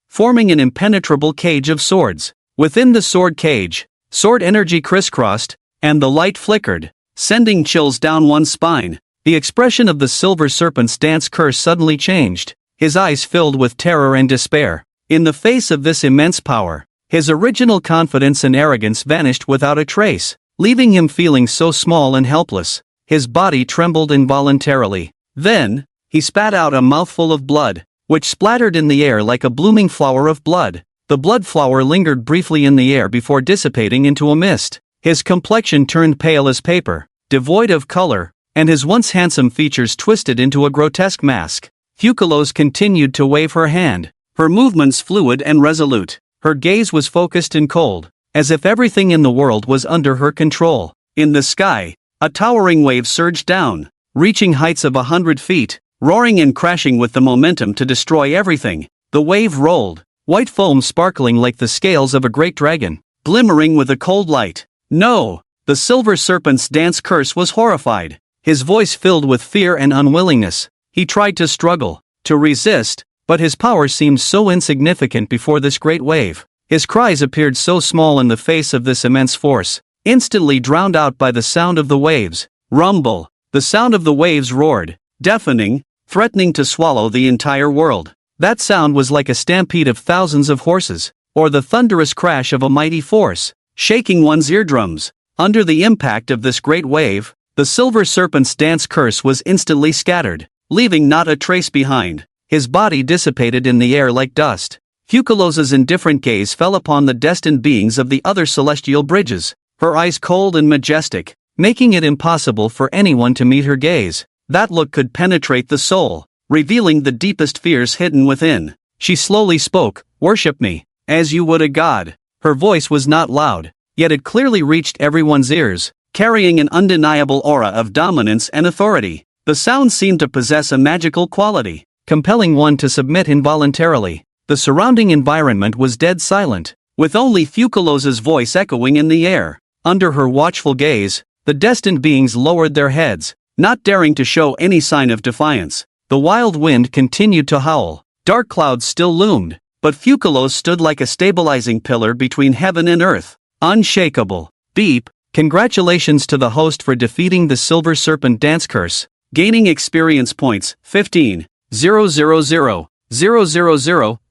forming an impenetrable cage of swords. Within the sword cage, sword energy crisscrossed, and the light flickered, sending chills down one's spine. The expression of the silver serpent's dance curse suddenly changed, his eyes filled with terror and despair. In the face of this immense power, his original confidence and arrogance vanished without a trace, leaving him feeling so small and helpless. His body trembled involuntarily. Then, he spat out a mouthful of blood, which splattered in the air like a blooming flower of blood. The blood flower lingered briefly in the air before dissipating into a mist. His complexion turned pale as paper, devoid of color, and his once handsome features twisted into a grotesque mask. Fukulos continued to wave her hand, her movements fluid and resolute. Her gaze was focused and cold, as if everything in the world was under her control. In the sky, a towering wave surged down, reaching heights of 100 feet, roaring and crashing with the momentum to destroy everything. The wave rolled, white foam sparkling like the scales of a great dragon, glimmering with a cold light. No! The silver serpent's dance curse was horrified, his voice filled with fear and unwillingness. He tried to struggle, to resist, but his power seemed so insignificant before this great wave. His cries appeared so small in the face of this immense force, instantly drowned out by the sound of the waves. Rumble! The sound of the waves roared, deafening, threatening to swallow the entire world. That sound was like a stampede of thousands of horses, or the thunderous crash of a mighty force, shaking one's eardrums. Under the impact of this great wave, the silver serpent's dance curse was instantly scattered, leaving not a trace behind. His body dissipated in the air like dust. Fukulos's indifferent gaze fell upon the destined beings of the other celestial bridges, her eyes cold and majestic, making it impossible for anyone to meet her gaze. That look could penetrate the soul, revealing the deepest fears hidden within. She slowly spoke, "Worship me, as you would a god." Her voice was not loud, yet it clearly reached everyone's ears, carrying an undeniable aura of dominance and authority. The sound seemed to possess a magical quality, compelling one to submit involuntarily. The surrounding environment was dead silent, with only Fukulos's voice echoing in the air. Under her watchful gaze, the destined beings lowered their heads, not daring to show any sign of defiance. The wild wind continued to howl. Dark clouds still loomed, but Fukulos stood like a stabilizing pillar between heaven and earth, unshakable. Beep. Congratulations to the host for defeating the Silver Serpent Dance Curse, gaining experience points 15,000,000.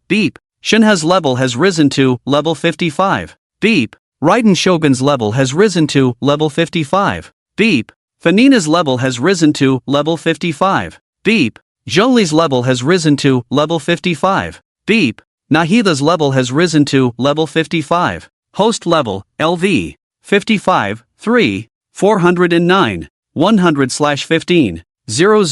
Beep. Shinha's level has risen to level 55. Beep. Raiden Shogun's level has risen to level 55. Beep. Fanina's level has risen to level 55. Beep. Zhongli's level has risen to level 55. Beep. Nahida's level has risen to level 55. Host level, LV. 55, 3, 409, 100/15, 000,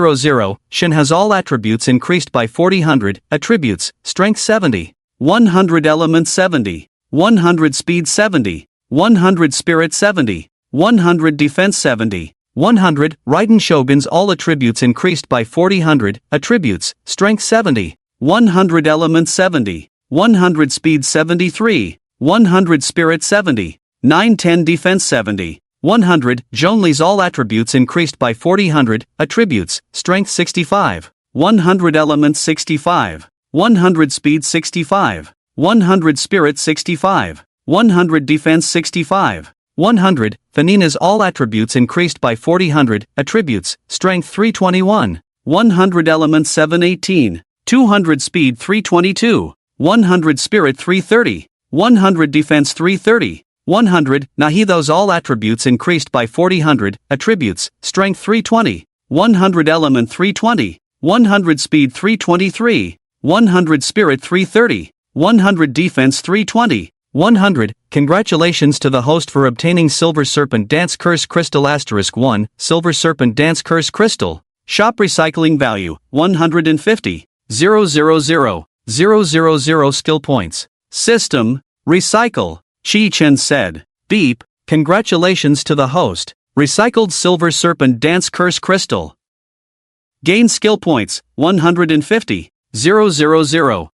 000. Shin has all attributes increased by 4000, attributes, strength 70, 100 element 70, 100 speed 70, 100 spirit 70, 100 defense 70, 100. Raiden Shogun's all attributes increased by 4000, attributes, strength 70, 100 element 70, 100 speed 73, 100 spirit 70, 910 defense 70, 100. Zhongli's all attributes increased by 4000, attributes, strength 65, 100 element 65, 100 speed 65, 100 spirit 65, 100 defense 65, 100. Fanina's all attributes increased by 4000, attributes, strength 321, 100 element 718, 200 speed 322, 100 spirit 330, 100 defense 330, 100. Nahida's all attributes increased by 4000, attributes, strength 320, 100 element 320, 100 speed 323, 100 spirit 330, 100 defense 320, 100. Congratulations to the host for obtaining Silver Serpent Dance Curse Crystal *1, Silver Serpent Dance Curse Crystal. Shop recycling value, 150, 000 skill points. System, recycle, Chi Chen said. Beep. Congratulations to the host. Recycled Silver Serpent Dance Curse Crystal. Gain skill points, 150, 000,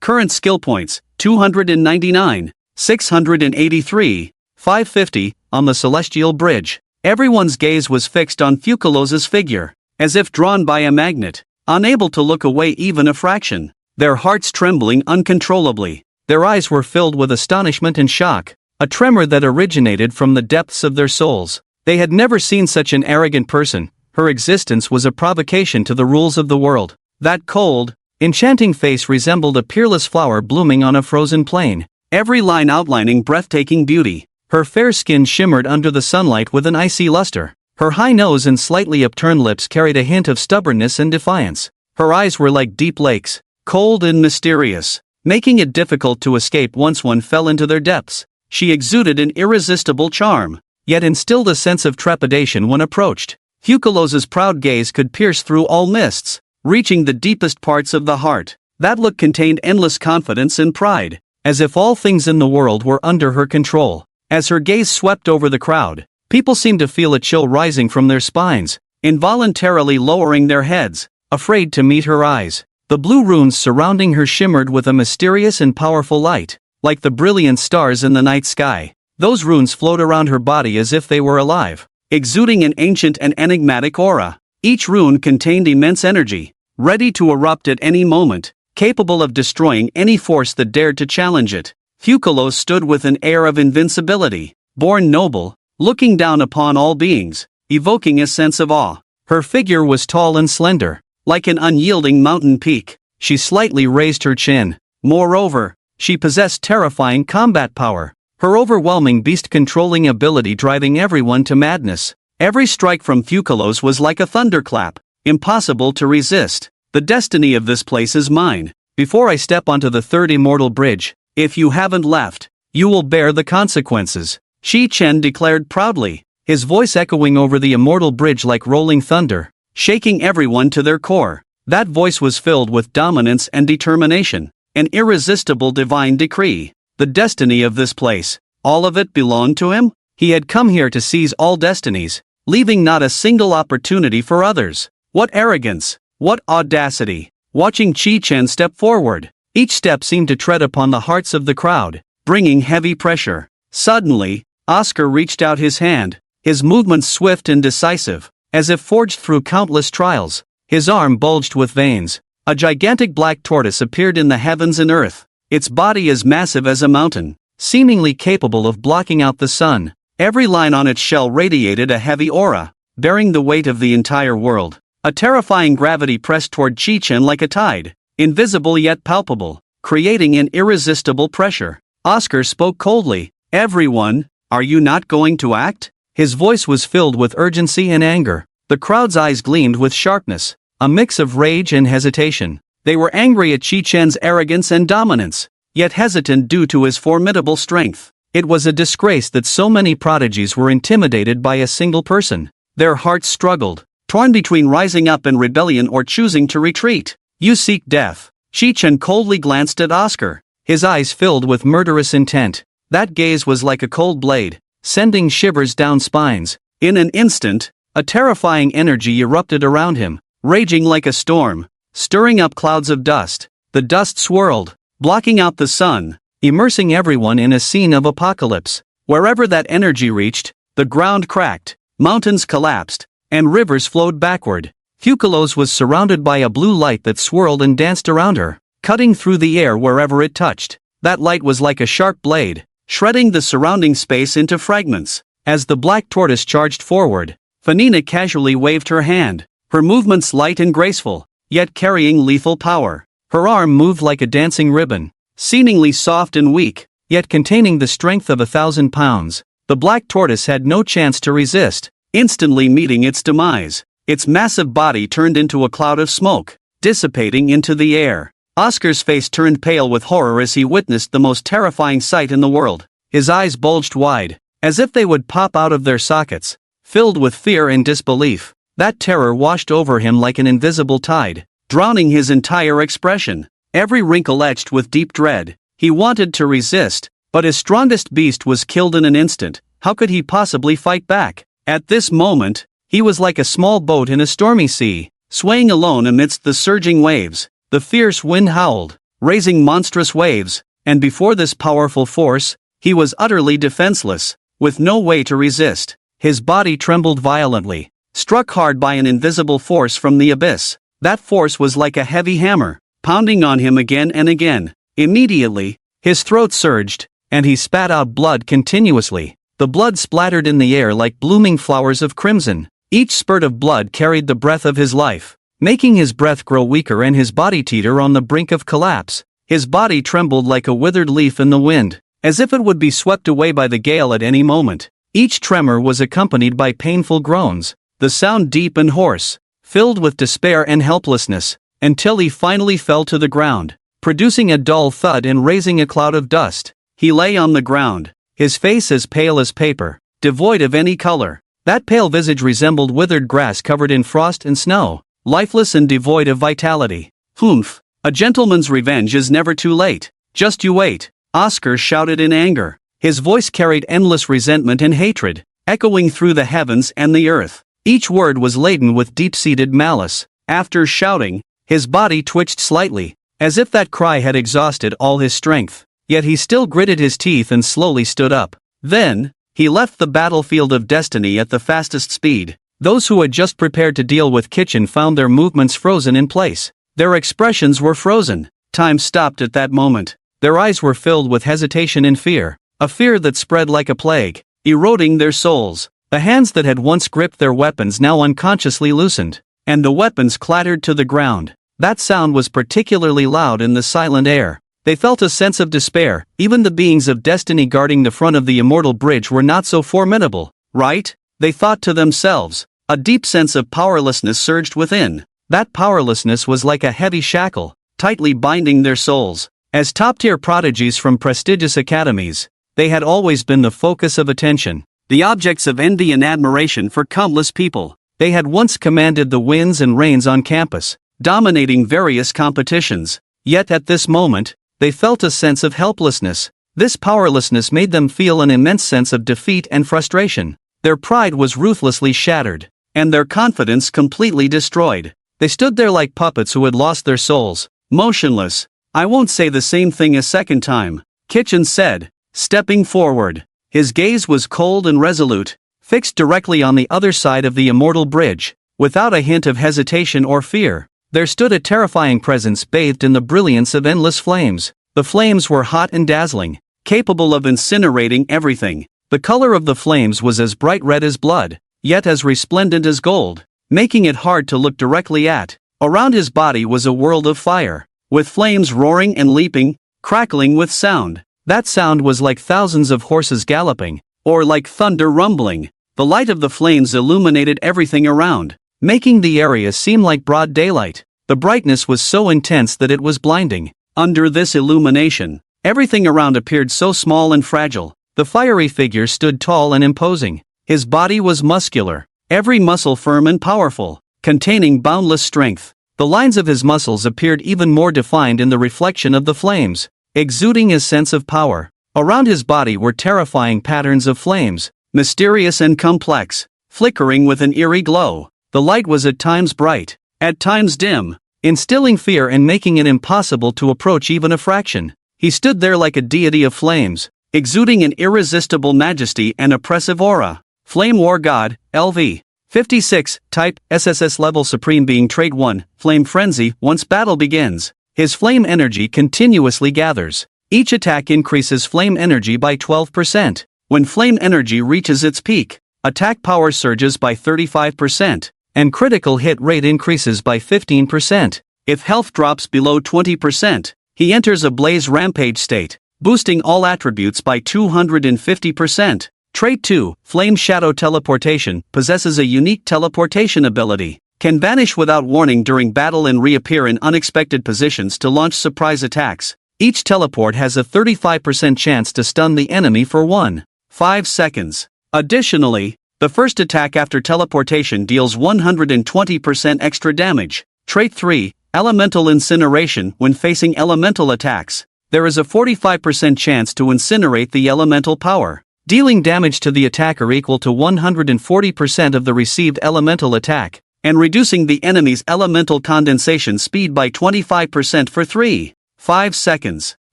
current skill points, 299, 683, 550, on the Celestial Bridge. Everyone's gaze was fixed on Fukulos's figure, as if drawn by a magnet, unable to look away even a fraction, their hearts trembling uncontrollably. Their eyes were filled with astonishment and shock, a tremor that originated from the depths of their souls. They had never seen such an arrogant person. Her existence was a provocation to the rules of the world. That cold, enchanting face resembled a peerless flower blooming on a frozen plain, every line outlining breathtaking beauty. Her fair skin shimmered under the sunlight with an icy luster. Her high nose and slightly upturned lips carried a hint of stubbornness and defiance. Her eyes were like deep lakes, cold and mysterious, making it difficult to escape once one fell into their depths. She exuded an irresistible charm, yet instilled a sense of trepidation when approached. Fukulos's proud gaze could pierce through all mists, reaching the deepest parts of the heart. That look contained endless confidence and pride, as if all things in the world were under her control. As her gaze swept over the crowd, people seemed to feel a chill rising from their spines, involuntarily lowering their heads, afraid to meet her eyes. The blue runes surrounding her shimmered with a mysterious and powerful light, like the brilliant stars in the night sky. Those runes flowed around her body as if they were alive, exuding an ancient and enigmatic aura. Each rune contained immense energy, ready to erupt at any moment, capable of destroying any force that dared to challenge it. Fukulos stood with an air of invincibility, born noble, looking down upon all beings, evoking a sense of awe. Her figure was tall and slender, like an unyielding mountain peak. She slightly raised her chin. Moreover, she possessed terrifying combat power, her overwhelming beast-controlling ability driving everyone to madness. Every strike from Fukulos was like a thunderclap, impossible to resist. The destiny of this place is mine. Before I step onto the third immortal bridge, if you haven't left, you will bear the consequences, Chi Chen declared proudly, his voice echoing over the immortal bridge like rolling thunder, shaking everyone to their core. That voice was filled with dominance and determination. an irresistible divine decree. The destiny of this place, all of it belonged to him? He had come here to seize all destinies, leaving not a single opportunity for others. What arrogance! What audacity! Watching Chi-Chen step forward, each step seemed to tread upon the hearts of the crowd, bringing heavy pressure. Suddenly, Oscar reached out his hand, his movements swift and decisive, as if forged through countless trials. His arm bulged with veins. A gigantic black tortoise appeared in the heavens and earth, its body as massive as a mountain, seemingly capable of blocking out the sun. Every line on its shell radiated a heavy aura, bearing the weight of the entire world. A terrifying gravity pressed toward Chi-Chen like a tide, invisible yet palpable, creating an irresistible pressure. Oscar spoke coldly. "Everyone, are you not going to act?" His voice was filled with urgency and anger. The crowd's eyes gleamed with sharpness, a mix of rage and hesitation. They were angry at Chi-Chen's arrogance and dominance, yet hesitant due to his formidable strength. It was a disgrace that so many prodigies were intimidated by a single person. Their hearts struggled, torn between rising up in rebellion or choosing to retreat. "You seek death." Chi-Chen coldly glanced at Oscar, his eyes filled with murderous intent. That gaze was like a cold blade, sending shivers down spines. In an instant, a terrifying energy erupted around him, raging like a storm, stirring up clouds of dust. The dust swirled, blocking out the sun, immersing everyone in a scene of apocalypse. Wherever that energy reached, the ground cracked, mountains collapsed, and rivers flowed backward. Fukulos was surrounded by a blue light that swirled and danced around her, cutting through the air wherever it touched. That light was like a sharp blade, shredding the surrounding space into fragments. As the black tortoise charged forward, Fanina casually waved her hand, her movements light and graceful, yet carrying lethal power. Her arm moved like a dancing ribbon, seemingly soft and weak, yet containing the strength of 1,000 pounds. The black tortoise had no chance to resist, instantly meeting its demise. Its massive body turned into a cloud of smoke, dissipating into the air. Oscar's face turned pale with horror as he witnessed the most terrifying sight in the world. His eyes bulged wide, as if they would pop out of their sockets, filled with fear and disbelief. That terror washed over him like an invisible tide, drowning his entire expression, every wrinkle etched with deep dread. He wanted to resist, but his strongest beast was killed in an instant. How could he possibly fight back? At this moment, he was like a small boat in a stormy sea, swaying alone amidst the surging waves. The fierce wind howled, raising monstrous waves, and before this powerful force, he was utterly defenseless, with no way to resist. His body trembled violently, struck hard by an invisible force from the abyss. That force was like a heavy hammer, pounding on him again and again. Immediately, his throat surged, and he spat out blood continuously. The blood splattered in the air like blooming flowers of crimson. Each spurt of blood carried the breath of his life, making his breath grow weaker and his body teeter on the brink of collapse. His body trembled like a withered leaf in the wind, as if it would be swept away by the gale at any moment. Each tremor was accompanied by painful groans, the sound deep and hoarse, filled with despair and helplessness, until he finally fell to the ground, producing a dull thud and raising a cloud of dust. He lay on the ground, his face as pale as paper, devoid of any color. That pale visage resembled withered grass covered in frost and snow, lifeless and devoid of vitality. "Humph! A gentleman's revenge is never too late. Just you wait," Oscar shouted in anger. His voice carried endless resentment and hatred, echoing through the heavens and the earth. Each word was laden with deep-seated malice. After shouting, his body twitched slightly, as if that cry had exhausted all his strength. Yet he still gritted his teeth and slowly stood up. Then, he left the battlefield of destiny at the fastest speed. Those who had just prepared to deal with Kitchen found their movements frozen in place. Their expressions were frozen. Time stopped at that moment. Their eyes were filled with hesitation and fear, a fear that spread like a plague, eroding their souls. The hands that had once gripped their weapons now unconsciously loosened, and the weapons clattered to the ground. That sound was particularly loud in the silent air. They felt a sense of despair. Even the beings of destiny guarding the front of the immortal bridge were not so formidable, right? They thought to themselves. A deep sense of powerlessness surged within. That powerlessness was like a heavy shackle, tightly binding their souls. As top-tier prodigies from prestigious academies, they had always been the focus of attention, the objects of envy and admiration for countless people. They had once commanded the winds and rains on campus, dominating various competitions. Yet at this moment, they felt a sense of helplessness. This powerlessness made them feel an immense sense of defeat and frustration. Their pride was ruthlessly shattered, and their confidence completely destroyed. They stood there like puppets who had lost their souls, motionless. "I won't say the same thing a second time," Kitchen said, stepping forward. His gaze was cold and resolute, fixed directly on the other side of the immortal bridge. Without a hint of hesitation or fear, there stood a terrifying presence bathed in the brilliance of endless flames. The flames were hot and dazzling, capable of incinerating everything. The color of the flames was as bright red as blood, yet as resplendent as gold, making it hard to look directly at. Around his body was a world of fire, with flames roaring and leaping, crackling with sound. That sound was like thousands of horses galloping, or like thunder rumbling. The light of the flames illuminated everything around, making the area seem like broad daylight. The brightness was so intense that it was blinding. Under this illumination, everything around appeared so small and fragile. The fiery figure stood tall and imposing. His body was muscular, every muscle firm and powerful, containing boundless strength. The lines of his muscles appeared even more defined in the reflection of the flames, exuding his sense of power. Around his body were terrifying patterns of flames, mysterious and complex, flickering with an eerie glow. The light was at times bright, at times dim, instilling fear and making it impossible to approach even a fraction. He stood there like a deity of flames, exuding an irresistible majesty and oppressive aura. Flame War God, LV. 56, Type, SSS Level Supreme Being Trait 1, Flame Frenzy. Once battle begins, his flame energy continuously gathers. Each attack increases flame energy by 12%. When flame energy reaches its peak, attack power surges by 35%, and critical hit rate increases by 15%. If health drops below 20%, he enters a blaze rampage state, boosting all attributes by 250%. Trait 2, Flame Shadow Teleportation, possesses a unique teleportation ability. Can vanish without warning during battle and reappear in unexpected positions to launch surprise attacks. Each teleport has a 35% chance to stun the enemy for 1.5 seconds. Additionally, the first attack after teleportation deals 120% extra damage. Trait 3, Elemental Incineration. When facing elemental attacks, there is a 45% chance to incinerate the elemental power, dealing damage to the attacker equal to 140% of the received elemental attack, and reducing the enemy's elemental condensation speed by 25% for 3.5 seconds.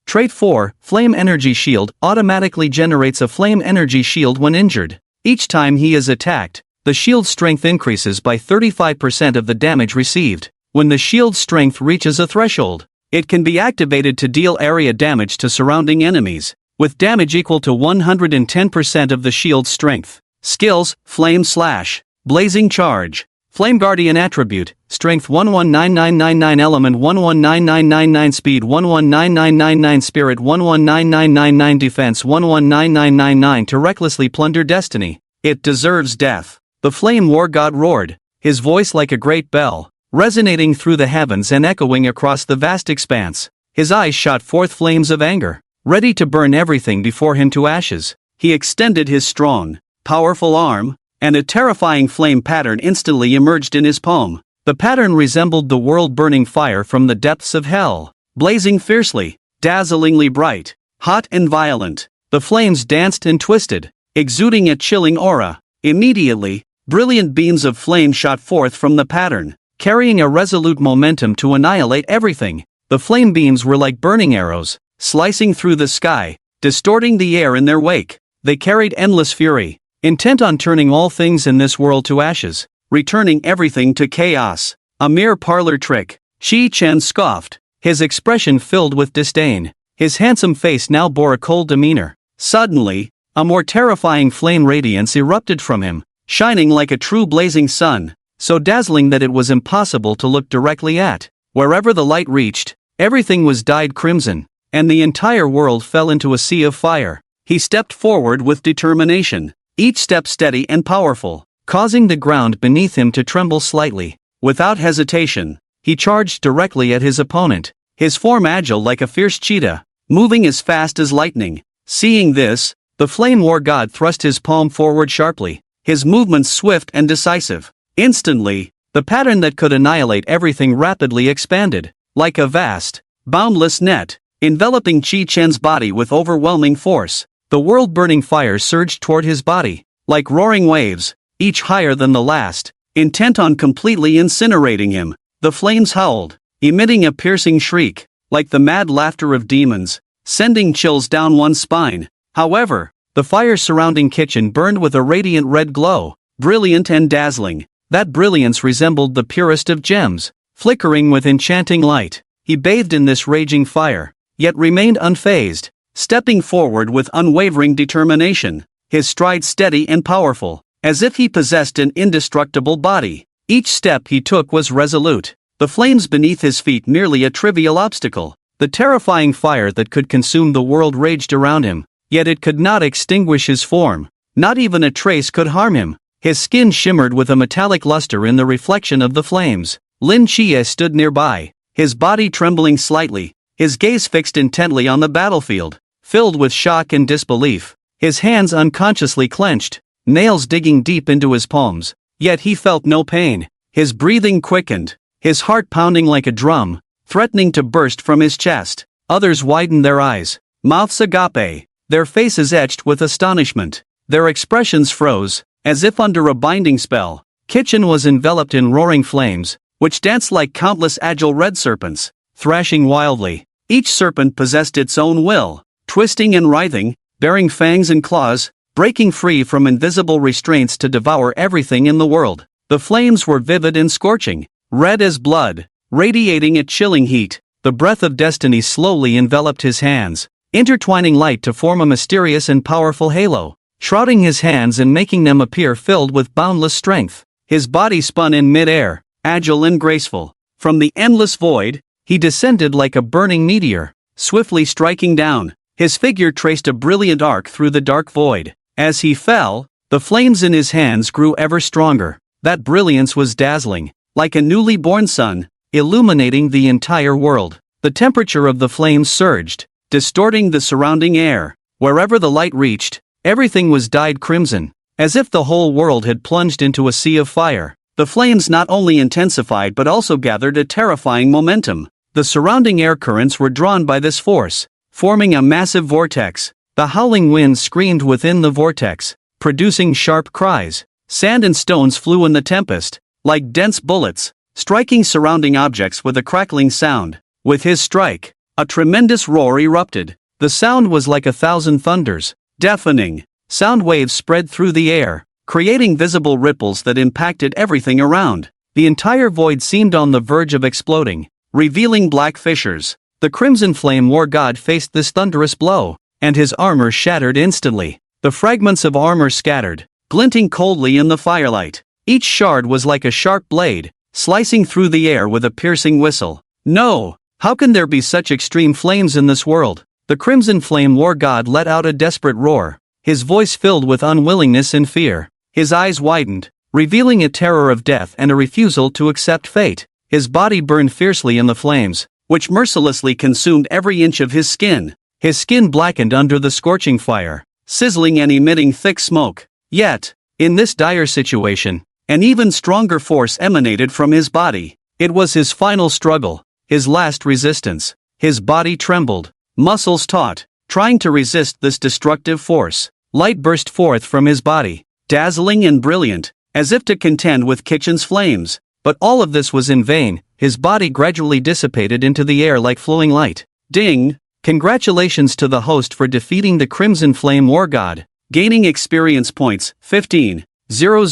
Trait 4, Flame Energy Shield, automatically generates a flame energy shield when injured. Each time he is attacked, the shield's strength increases by 35% of the damage received. When the shield's strength reaches a threshold, it can be activated to deal area damage to surrounding enemies, with damage equal to 110% of the shield's strength. Skills, Flame Slash, Blazing Charge, Flame Guardian Attribute, Strength 119999, Element 119999, Speed 119999, Spirit 119999, Defense 119999. To recklessly plunder destiny, it deserves death. The Flame War God roared, his voice like a great bell, resonating through the heavens and echoing across the vast expanse. His eyes shot forth flames of anger, ready to burn everything before him to ashes. He extended his strong, powerful arm, and a terrifying flame pattern instantly emerged in his palm. The pattern resembled the world-burning fire from the depths of hell, blazing fiercely, dazzlingly bright, hot and violent. The flames danced and twisted, exuding a chilling aura. Immediately, brilliant beams of flame shot forth from the pattern, carrying a resolute momentum to annihilate everything. The flame beams were like burning arrows, slicing through the sky, distorting the air in their wake. They carried endless fury, intent on turning all things in this world to ashes, returning everything to chaos. A mere parlor trick, Shi Chen scoffed, his expression filled with disdain. His handsome face now bore a cold demeanor. Suddenly, a more terrifying flame radiance erupted from him, shining like a true blazing sun, so dazzling that it was impossible to look directly at. Wherever the light reached, everything was dyed crimson, and the entire world fell into a sea of fire. He stepped forward with determination, each step steady and powerful, causing the ground beneath him to tremble slightly. Without hesitation, he charged directly at his opponent, his form agile like a fierce cheetah, moving as fast as lightning. Seeing this, the Flame War God thrust his palm forward sharply, his movements swift and decisive. Instantly, the pattern that could annihilate everything rapidly expanded, like a vast, boundless net. enveloping Qi Chen's body with overwhelming force. The world-burning fire surged toward his body, like roaring waves, each higher than the last, intent on completely incinerating him. The flames howled, emitting a piercing shriek, like the mad laughter of demons, sending chills down one's spine. However, the fire surrounding Kitchen burned with a radiant red glow, brilliant and dazzling. That brilliance resembled the purest of gems, flickering with enchanting light. He bathed in this raging fire, yet remained unfazed, stepping forward with unwavering determination, his stride steady and powerful, as if he possessed an indestructible body. Each step he took was resolute, the flames beneath his feet merely a trivial obstacle. The terrifying fire that could consume the world raged around him, yet it could not extinguish his form. Not even a trace could harm him. His skin shimmered with a metallic luster in the reflection of the flames. Lin Chie stood nearby, his body trembling slightly, his gaze fixed intently on the battlefield, filled with shock and disbelief. His hands unconsciously clenched, nails digging deep into his palms. Yet he felt no pain. His breathing quickened, his heart pounding like a drum, threatening to burst from his chest. Others widened their eyes, mouths agape, their faces etched with astonishment. Their expressions froze, as if under a binding spell. Kitchen was enveloped in roaring flames, which danced like countless agile red serpents, thrashing wildly. Each serpent possessed its own will, twisting and writhing, bearing fangs and claws, breaking free from invisible restraints to devour everything in the world. The flames were vivid and scorching, red as blood, radiating a chilling heat. The breath of destiny slowly enveloped his hands, intertwining light to form a mysterious and powerful halo, shrouding his hands and making them appear filled with boundless strength. His body spun in mid-air, agile and graceful. From the endless void, he descended like a burning meteor, swiftly striking down. His figure traced a brilliant arc through the dark void. As he fell, the flames in his hands grew ever stronger. That brilliance was dazzling, like a newly born sun, illuminating the entire world. The temperature of the flames surged, distorting the surrounding air. Wherever the light reached, everything was dyed crimson, as if the whole world had plunged into a sea of fire. The flames not only intensified but also gathered a terrifying momentum. The surrounding air currents were drawn by this force, forming a massive vortex. The howling wind screamed within the vortex, producing sharp cries. Sand and stones flew in the tempest, like dense bullets, striking surrounding objects with a crackling sound. With his strike, a tremendous roar erupted. The sound was like 1,000 thunders, deafening. Sound waves spread through the air, creating visible ripples that impacted everything around. The entire void seemed on the verge of exploding, revealing black fissures. The Crimson Flame War God faced this thunderous blow, and his armor shattered instantly. The fragments of armor scattered, glinting coldly in the firelight. Each shard was like a sharp blade, slicing through the air with a piercing whistle. No! How can there be such extreme flames in this world? The Crimson Flame War God let out a desperate roar, his voice filled with unwillingness and fear. His eyes widened, revealing a terror of death and a refusal to accept fate. His body burned fiercely in the flames, which mercilessly consumed every inch of his skin. His skin blackened under the scorching fire, sizzling and emitting thick smoke. Yet, in this dire situation, an even stronger force emanated from his body. It was his final struggle, his last resistance. His body trembled, muscles taut, trying to resist this destructive force. Light burst forth from his body, dazzling and brilliant, as if to contend with Kitchen's flames. But all of this was in vain. His body gradually dissipated into the air like flowing light. Ding! Congratulations to the host for defeating the Crimson Flame War God. Gaining experience points, 15. 000.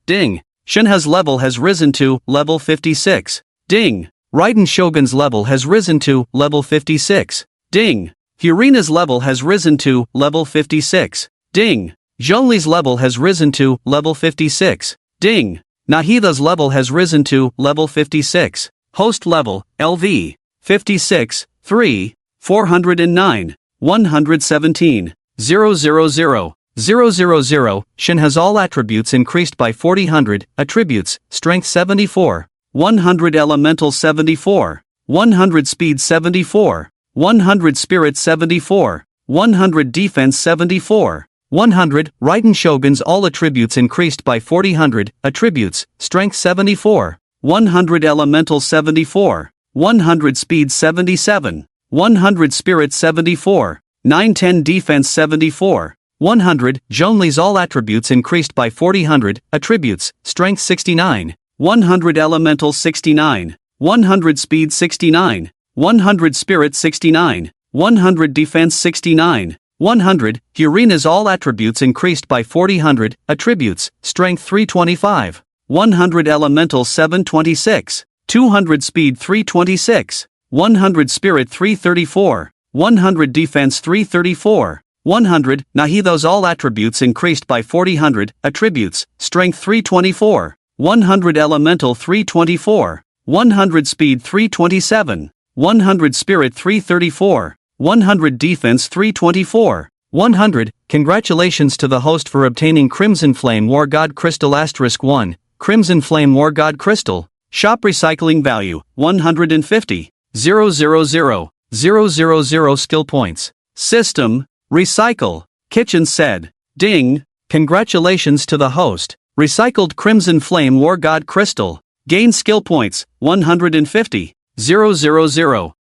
Ding! Shinha's level has risen to level 56. Ding! Raiden Shogun's level has risen to level 56. Ding! Furina's level has risen to level 56. Ding! Zhongli's level has risen to level 56. Ding! Nahida's level has risen to level 56. Host level, LV. 56, 3, 409, 117, 000. Shin has all attributes increased by 40. Attributes, strength 74, 100 elemental 74, 100 speed 74, 100 spirit 74, 100 defense 74, 100. Raiden Shogun's all attributes increased by 40. Attributes, strength 74, 100 elemental 74, 100 speed 77, 100 spirit 74, 910 defense 74, 100, Zhongli's all attributes increased by 40, attributes, strength 69, 100 elemental 69, 100 speed 69, 100 spirit 69, 100 defense 69, 100, Urina's all attributes increased by 40, attributes, strength 325, 100 elemental 726, 200 speed 326, 100 spirit 334, 100 defense 334, 100, Nahido's all attributes increased by 40, attributes, strength 324, 100 elemental 324, 100 speed 327, 100 spirit 334, 100 defense 324, 100, congratulations to the host for obtaining Crimson Flame War God Crystal *1, Crimson Flame War God Crystal, shop recycling value, 150, 000, 000 skill points, system, recycle, kitchen said, ding, congratulations to the host, recycled Crimson Flame War God Crystal, gain skill points, 150, 000,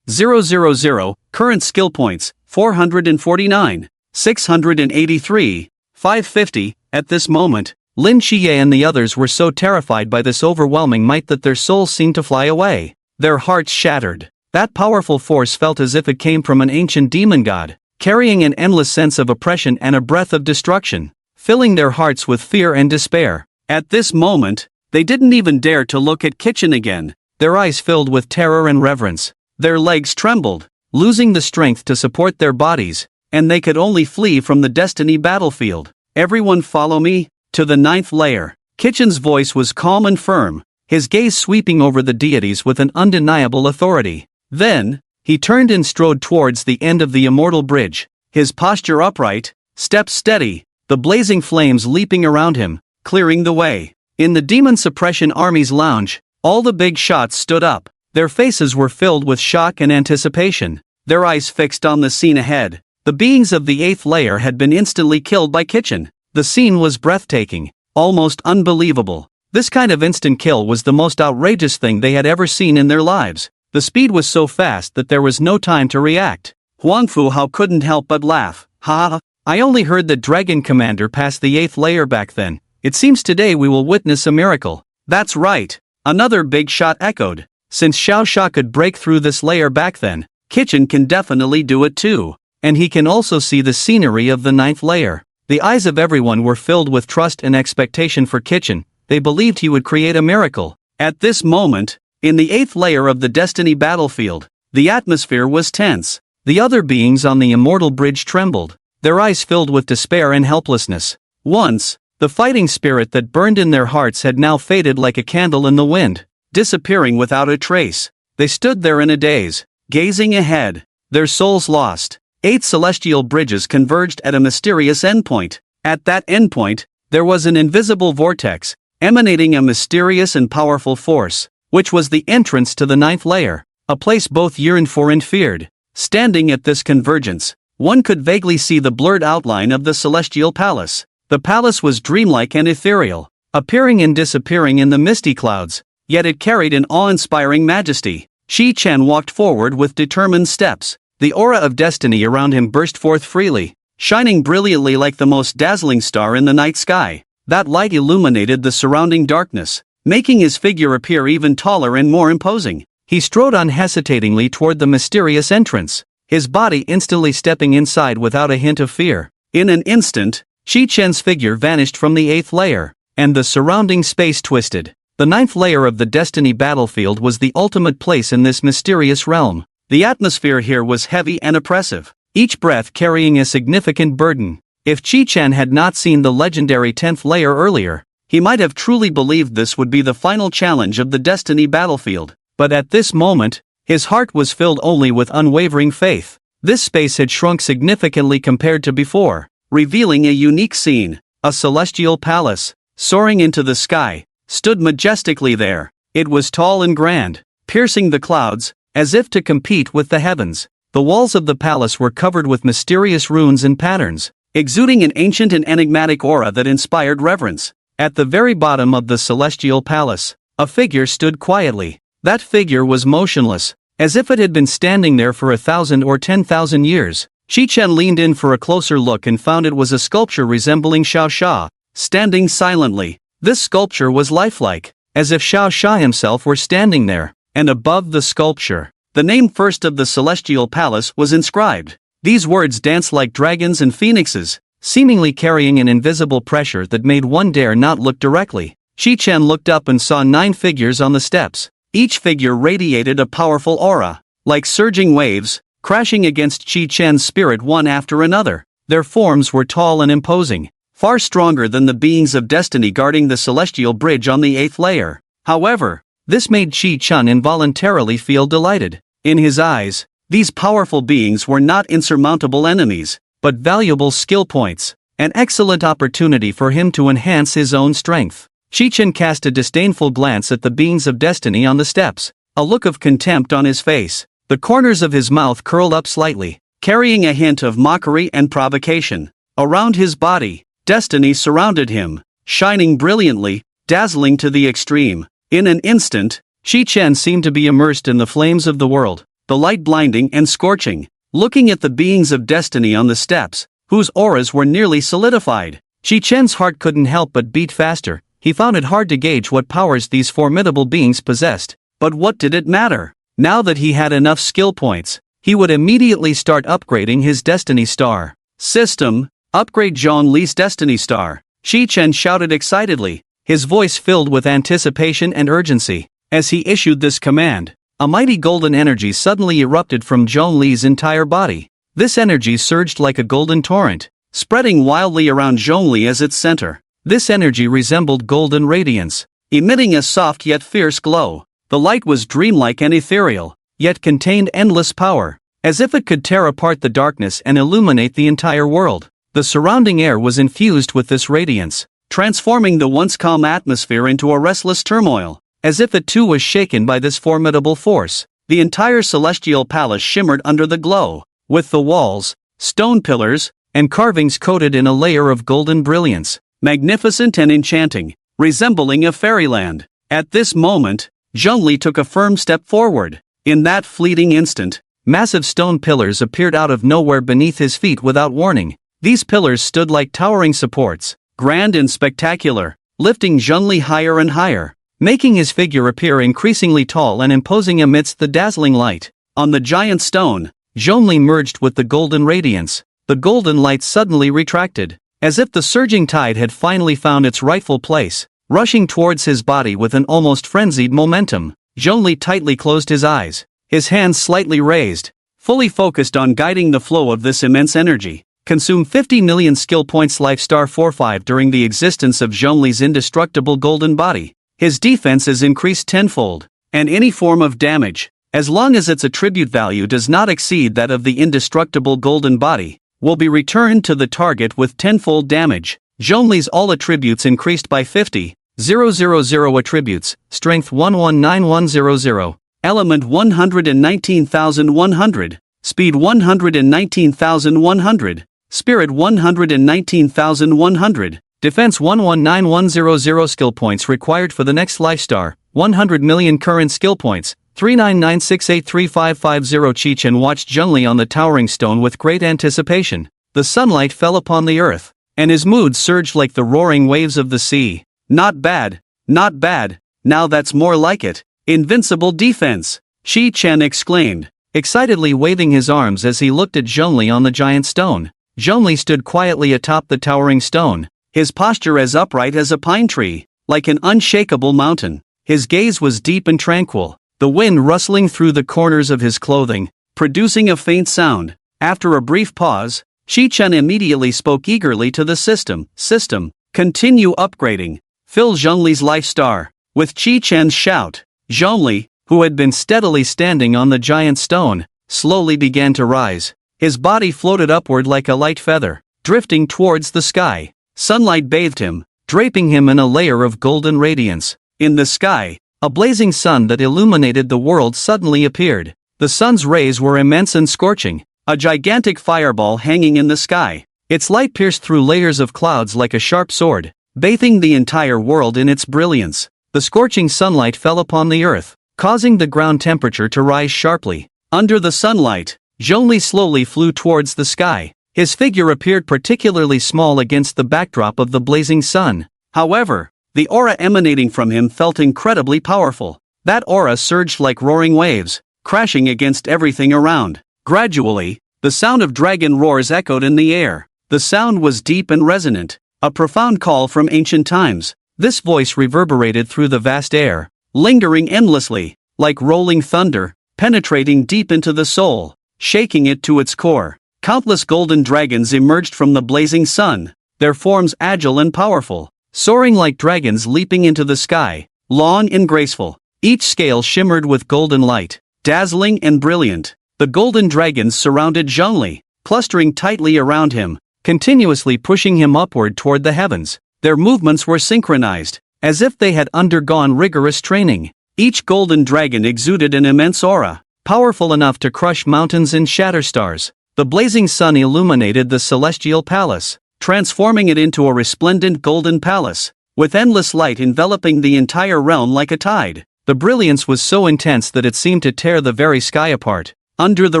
000, current skill points, 449, 683, 550, at this moment, Lin Xie and the others were so terrified by this overwhelming might that their souls seemed to fly away, their hearts shattered. That powerful force felt as if it came from an ancient demon god, carrying an endless sense of oppression and a breath of destruction, filling their hearts with fear and despair. At this moment, they didn't even dare to look at Kitchen again, their eyes filled with terror and reverence. Their legs trembled, losing the strength to support their bodies, and they could only flee from the destiny battlefield. Everyone follow me, to the 9th layer. Kitchen's voice was calm and firm, his gaze sweeping over the deities with an undeniable authority. Then, he turned and strode towards the end of the immortal bridge, his posture upright, steps steady, the blazing flames leaping around him, clearing the way. In the Demon Suppression Army's lounge, all the big shots stood up, their faces were filled with shock and anticipation, their eyes fixed on the scene ahead. The beings of the 8th layer had been instantly killed by Kitchen. The scene was breathtaking, almost unbelievable. This kind of instant kill was the most outrageous thing they had ever seen in their lives. The speed was so fast that there was no time to react. Huangfu Hao couldn't help but laugh. Ha! I only heard that Dragon Commander passed the 8th layer back then. It seems today we will witness a miracle. That's right. Another big shot echoed. Since Xiao Sha could break through this layer back then, Kitchen can definitely do it too. And he can also see the scenery of the 9th layer. The eyes of everyone were filled with trust and expectation for Kitchen. They believed he would create a miracle. At this moment, in the 8th layer of the Destiny battlefield, the atmosphere was tense. The other beings on the immortal bridge trembled, their eyes filled with despair and helplessness. Once, the fighting spirit that burned in their hearts had now faded like a candle in the wind, disappearing without a trace. They stood there in a daze, gazing ahead, their souls lost. 8 celestial bridges converged at a mysterious endpoint. At that endpoint, there was an invisible vortex, emanating a mysterious and powerful force, which was the entrance to the 9th layer, a place both yearned for and feared. Standing at this convergence, one could vaguely see the blurred outline of the celestial palace. The palace was dreamlike and ethereal, appearing and disappearing in the misty clouds, yet it carried an awe-inspiring majesty. Shi Chen walked forward with determined steps. The aura of destiny around him burst forth freely, shining brilliantly like the most dazzling star in the night sky. That light illuminated the surrounding darkness, making his figure appear even taller and more imposing. He strode unhesitatingly toward the mysterious entrance, his body instantly stepping inside without a hint of fear. In an instant, Shi Chen's figure vanished from the 8th layer, and the surrounding space twisted. The 9th layer of the Destiny battlefield was the ultimate place in this mysterious realm. The atmosphere here was heavy and oppressive, each breath carrying a significant burden. If Chi Chen had not seen the legendary 10th layer earlier, he might have truly believed this would be the final challenge of the Destiny battlefield. But at this moment, his heart was filled only with unwavering faith. This space had shrunk significantly compared to before, revealing a unique scene. A celestial palace, soaring into the sky, stood majestically there. It was tall and grand, piercing the clouds, as if to compete with the heavens. The walls of the palace were covered with mysterious runes and patterns, exuding an ancient and enigmatic aura that inspired reverence. At the very bottom of the celestial palace, a figure stood quietly. That figure was motionless, as if it had been standing there for 1,000 or 10,000 years. Shi-Chen leaned in for a closer look and found it was a sculpture resembling Xiao Xia, standing silently. This sculpture was lifelike, as if Xiao Xia himself were standing there, and above the sculpture, the name First of the Celestial Palace was inscribed. These words danced like dragons and phoenixes, seemingly carrying an invisible pressure that made one dare not look directly. Shi-Chen looked up and saw 9 figures on the steps. Each figure radiated a powerful aura, like surging waves, crashing against Shi-Chen's spirit one after another. Their forms were tall and imposing, far stronger than the beings of destiny guarding the celestial bridge on the 8th layer. However, this made Shi-Chen involuntarily feel delighted. In his eyes, these powerful beings were not insurmountable enemies, but valuable skill points, an excellent opportunity for him to enhance his own strength. Shi-Chen cast a disdainful glance at the beings of destiny on the steps, a look of contempt on his face. The corners of his mouth curled up slightly, carrying a hint of mockery and provocation. Around his body, destiny surrounded him, shining brilliantly, dazzling to the extreme. In an instant, Shi-Chen seemed to be immersed in the flames of the world, the light blinding and scorching. Looking at the beings of destiny on the steps, whose auras were nearly solidified, Shi-Chen's heart couldn't help but beat faster. He found it hard to gauge what powers these formidable beings possessed, but what did it matter? Now that he had enough skill points, he would immediately start upgrading his Destiny Star. System, upgrade Zhongli's Destiny Star. Shi-Chen shouted excitedly, his voice filled with anticipation and urgency. As he issued this command, a mighty golden energy suddenly erupted from Zhongli's entire body. This energy surged like a golden torrent, spreading wildly around Zhongli as its center. This energy resembled golden radiance, emitting a soft yet fierce glow. The light was dreamlike and ethereal, yet contained endless power, as if it could tear apart the darkness and illuminate the entire world. The surrounding air was infused with this radiance, transforming the once calm atmosphere into a restless turmoil. As if it too was shaken by this formidable force, the entire celestial palace shimmered under the glow, with the walls, stone pillars, and carvings coated in a layer of golden brilliance, magnificent and enchanting, resembling a fairyland. At this moment, Zhongli took a firm step forward. In that fleeting instant, massive stone pillars appeared out of nowhere beneath his feet without warning. These pillars stood like towering supports, grand and spectacular, lifting Zhongli higher and higher, making his figure appear increasingly tall and imposing amidst the dazzling light. On the giant stone, Zhongli merged with the golden radiance. The golden light suddenly retracted, as if the surging tide had finally found its rightful place, rushing towards his body with an almost frenzied momentum. Zhongli tightly closed his eyes, his hands slightly raised, fully focused on guiding the flow of this immense energy. Consume 50 million skill points Life Star 4-5 during the existence of Zhongli's indestructible golden body. His defense is increased tenfold, and any form of damage, as long as its attribute value does not exceed that of the indestructible golden body, will be returned to the target with tenfold damage. Zhongli's all attributes increased by 50,000 attributes, strength 119100, element 119,100, speed 119,100, spirit 119,100, defense 119100. Skill points required for the next life star, 100 million current skill points, 399683550. Shi-Chen watched Zhongli on the towering stone with great anticipation. The sunlight fell upon the earth, and his mood surged like the roaring waves of the sea. Not bad, not bad, now that's more like it. Invincible defense, Shi-Chen exclaimed, excitedly waving his arms as he looked at Zhongli on the giant stone. Zhongli stood quietly atop the towering stone, his posture as upright as a pine tree, like an unshakable mountain. His gaze was deep and tranquil, the wind rustling through the corners of his clothing, producing a faint sound. After a brief pause, Shi-Chen immediately spoke eagerly to the system. System, continue upgrading. Fill Zhongli's life star. With Shi-Chen's shout, Zhongli, who had been steadily standing on the giant stone, slowly began to rise. His body floated upward like a light feather, drifting towards the sky. Sunlight bathed him, draping him in a layer of golden radiance. In the sky, a blazing sun that illuminated the world suddenly appeared. The sun's rays were immense and scorching, a gigantic fireball hanging in the sky. Its light pierced through layers of clouds like a sharp sword, bathing the entire world in its brilliance. The scorching sunlight fell upon the earth, causing the ground temperature to rise sharply. Under the sunlight, Zhongli slowly flew towards the sky. His figure appeared particularly small against the backdrop of the blazing sun. However, the aura emanating from him felt incredibly powerful. That aura surged like roaring waves, crashing against everything around. Gradually, the sound of dragon roars echoed in the air. The sound was deep and resonant, a profound call from ancient times. This voice reverberated through the vast air, lingering endlessly, like rolling thunder, penetrating deep into the soul, shaking it to its core. Countless golden dragons emerged from the blazing sun, their forms agile and powerful, soaring like dragons leaping into the sky, long and graceful. Each scale shimmered with golden light, dazzling and brilliant. The golden dragons surrounded Zhongli, clustering tightly around him, continuously pushing him upward toward the heavens. Their movements were synchronized, as if they had undergone rigorous training. Each golden dragon exuded an immense aura, powerful enough to crush mountains and shatter stars. The blazing sun illuminated the celestial palace, transforming it into a resplendent golden palace, with endless light enveloping the entire realm like a tide. The brilliance was so intense that it seemed to tear the very sky apart. Under the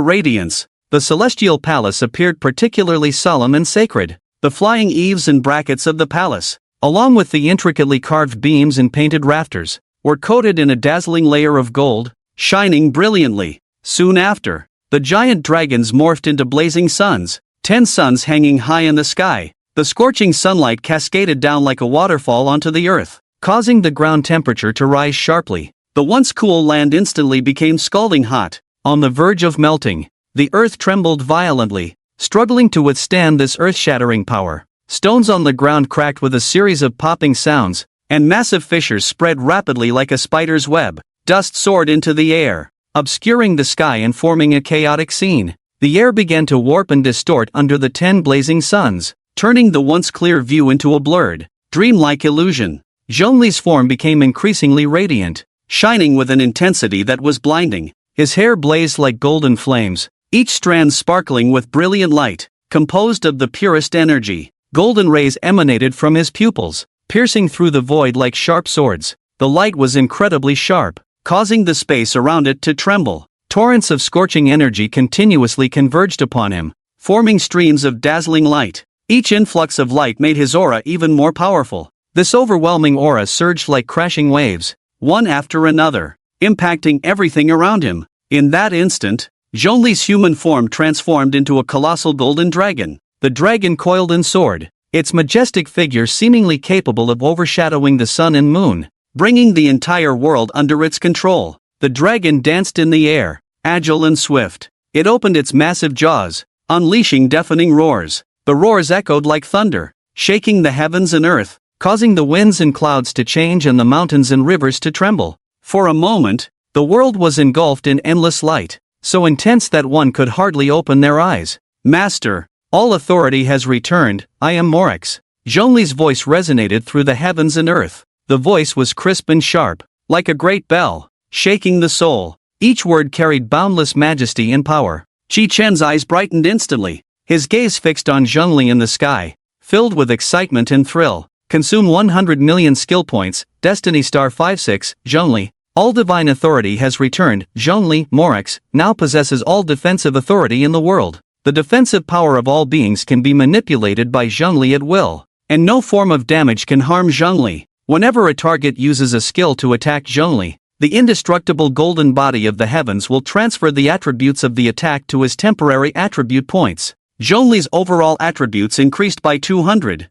radiance, the celestial palace appeared particularly solemn and sacred. The flying eaves and brackets of the palace, along with the intricately carved beams and painted rafters, were coated in a dazzling layer of gold, shining brilliantly. Soon after, the giant dragons morphed into blazing suns, 10 suns hanging high in the sky. The scorching sunlight cascaded down like a waterfall onto the earth, causing the ground temperature to rise sharply. The once cool land instantly became scalding hot. On the verge of melting, the earth trembled violently, struggling to withstand this earth-shattering power. Stones on the ground cracked with a series of popping sounds, and massive fissures spread rapidly like a spider's web. Dust soared into the air, obscuring the sky and forming a chaotic scene. The air began to warp and distort under the 10 blazing suns, turning the once clear view into a blurred, dreamlike illusion. Zhongli's form became increasingly radiant, shining with an intensity that was blinding. His hair blazed like golden flames, each strand sparkling with brilliant light, composed of the purest energy. Golden rays emanated from his pupils, piercing through the void like sharp swords. The light was incredibly sharp, causing the space around it to tremble. Torrents of scorching energy continuously converged upon him, forming streams of dazzling light. Each influx of light made his aura even more powerful. This overwhelming aura surged like crashing waves, one after another, impacting everything around him. In that instant, Zhongli's human form transformed into a colossal golden dragon. The dragon coiled and soared, its majestic figure seemingly capable of overshadowing the sun and moon, bringing the entire world under its control. The dragon danced in the air, agile and swift. It opened its massive jaws, unleashing deafening roars. The roars echoed like thunder, shaking the heavens and earth, causing the winds and clouds to change and the mountains and rivers to tremble. For a moment, the world was engulfed in endless light, so intense that one could hardly open their eyes. Master, all authority has returned, I am Morax. Zhongli's voice resonated through the heavens and earth. The voice was crisp and sharp, like a great bell, shaking the soul. Each word carried boundless majesty and power. Qi Chen's eyes brightened instantly, his gaze fixed on Zhongli in the sky, filled with excitement and thrill. Consume 100 million skill points, Destiny Star 56, Zhongli. All divine authority has returned. Zhongli, Morax, now possesses all defensive authority in the world. The defensive power of all beings can be manipulated by Zhongli at will, and no form of damage can harm Zhongli. Whenever a target uses a skill to attack Zhongli, the indestructible golden body of the heavens will transfer the attributes of the attack to his temporary attribute points. Zhongli's overall attributes increased by 200,000.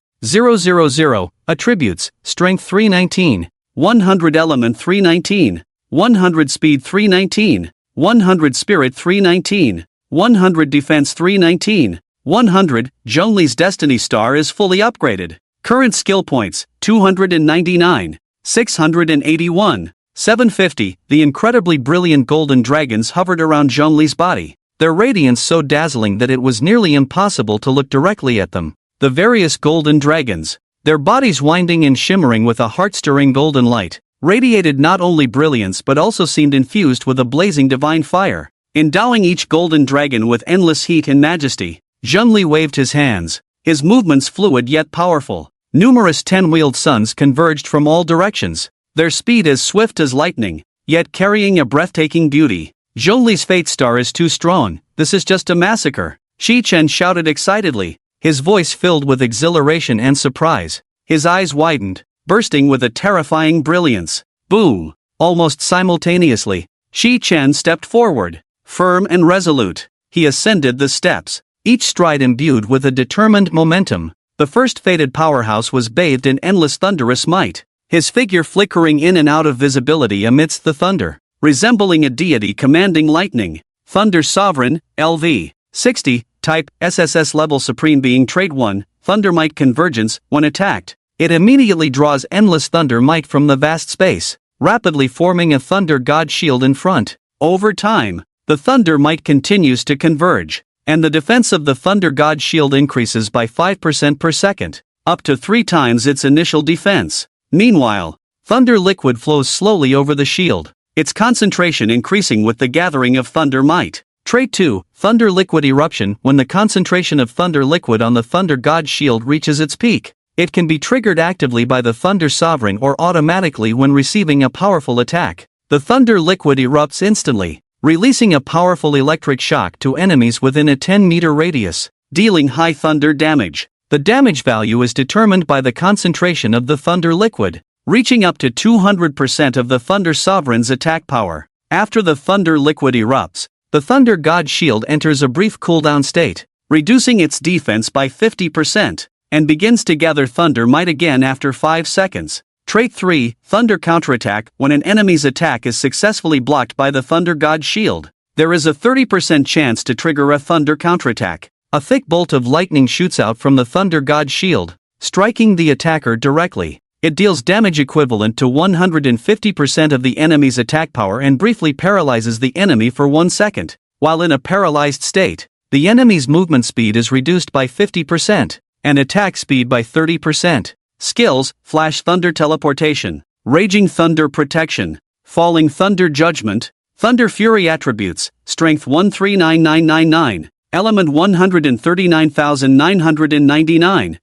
Attributes: Strength 319, 100 Element 319, 100 Speed 319, 100 Spirit 319, 100 Defense 319, 100. Zhongli's Destiny Star is fully upgraded. Current skill points: 299, 681, 750. The incredibly brilliant golden dragons hovered around Zhongli's body, their radiance so dazzling that it was nearly impossible to look directly at them. The various golden dragons, their bodies winding and shimmering with a heart-stirring golden light, radiated not only brilliance but also seemed infused with a blazing divine fire, endowing each golden dragon with endless heat and majesty. Zhongli waved his hands, his movements fluid yet powerful. Numerous 10-wheeled suns converged from all directions, their speed as swift as lightning, yet carrying a breathtaking beauty. Zhongli's fate star is too strong, this is just a massacre. Shi Chen shouted excitedly, his voice filled with exhilaration and surprise. His eyes widened, bursting with a terrifying brilliance. Boom! Almost simultaneously, Shi Chen stepped forward, firm and resolute. He ascended the steps, each stride imbued with a determined momentum. The first fated powerhouse was bathed in endless thunderous might, his figure flickering in and out of visibility amidst the thunder, resembling a deity commanding lightning. Thunder Sovereign, LV. 60, Type, SSS Level Supreme Being Trait 1, Thunder Might Convergence. When attacked, it immediately draws endless thunder might from the vast space, rapidly forming a thunder god shield in front. Over time, the thunder might continues to converge, and the defense of the thunder god shield increases by 5% per second, up to 3 times its initial defense. Meanwhile, thunder liquid flows slowly over the shield, its concentration increasing with the gathering of thunder might. Trait 2, Thunder Liquid Eruption. When the concentration of thunder liquid on the thunder god shield reaches its peak, it can be triggered actively by the Thunder Sovereign or automatically when receiving a powerful attack. The thunder liquid erupts instantly, releasing a powerful electric shock to enemies within a 10-meter radius, dealing high thunder damage. The damage value is determined by the concentration of the thunder liquid, reaching up to 200% of the Thunder Sovereign's attack power. After the thunder liquid erupts, the Thunder God Shield enters a brief cooldown state, reducing its defense by 50%, and begins to gather thunder might again after 5 seconds. Trait 3, Thunder Counterattack. When an enemy's attack is successfully blocked by the Thunder God Shield, there is a 30% chance to trigger a Thunder Counterattack. A thick bolt of lightning shoots out from the Thunder God Shield, striking the attacker directly. It deals damage equivalent to 150% of the enemy's attack power and briefly paralyzes the enemy for 1 second. While in a paralyzed state, the enemy's movement speed is reduced by 50%, and attack speed by 30%. Skills: Flash Thunder Teleportation, Raging Thunder Protection, Falling Thunder Judgment, Thunder Fury Attributes, Strength 139999, Element 139999,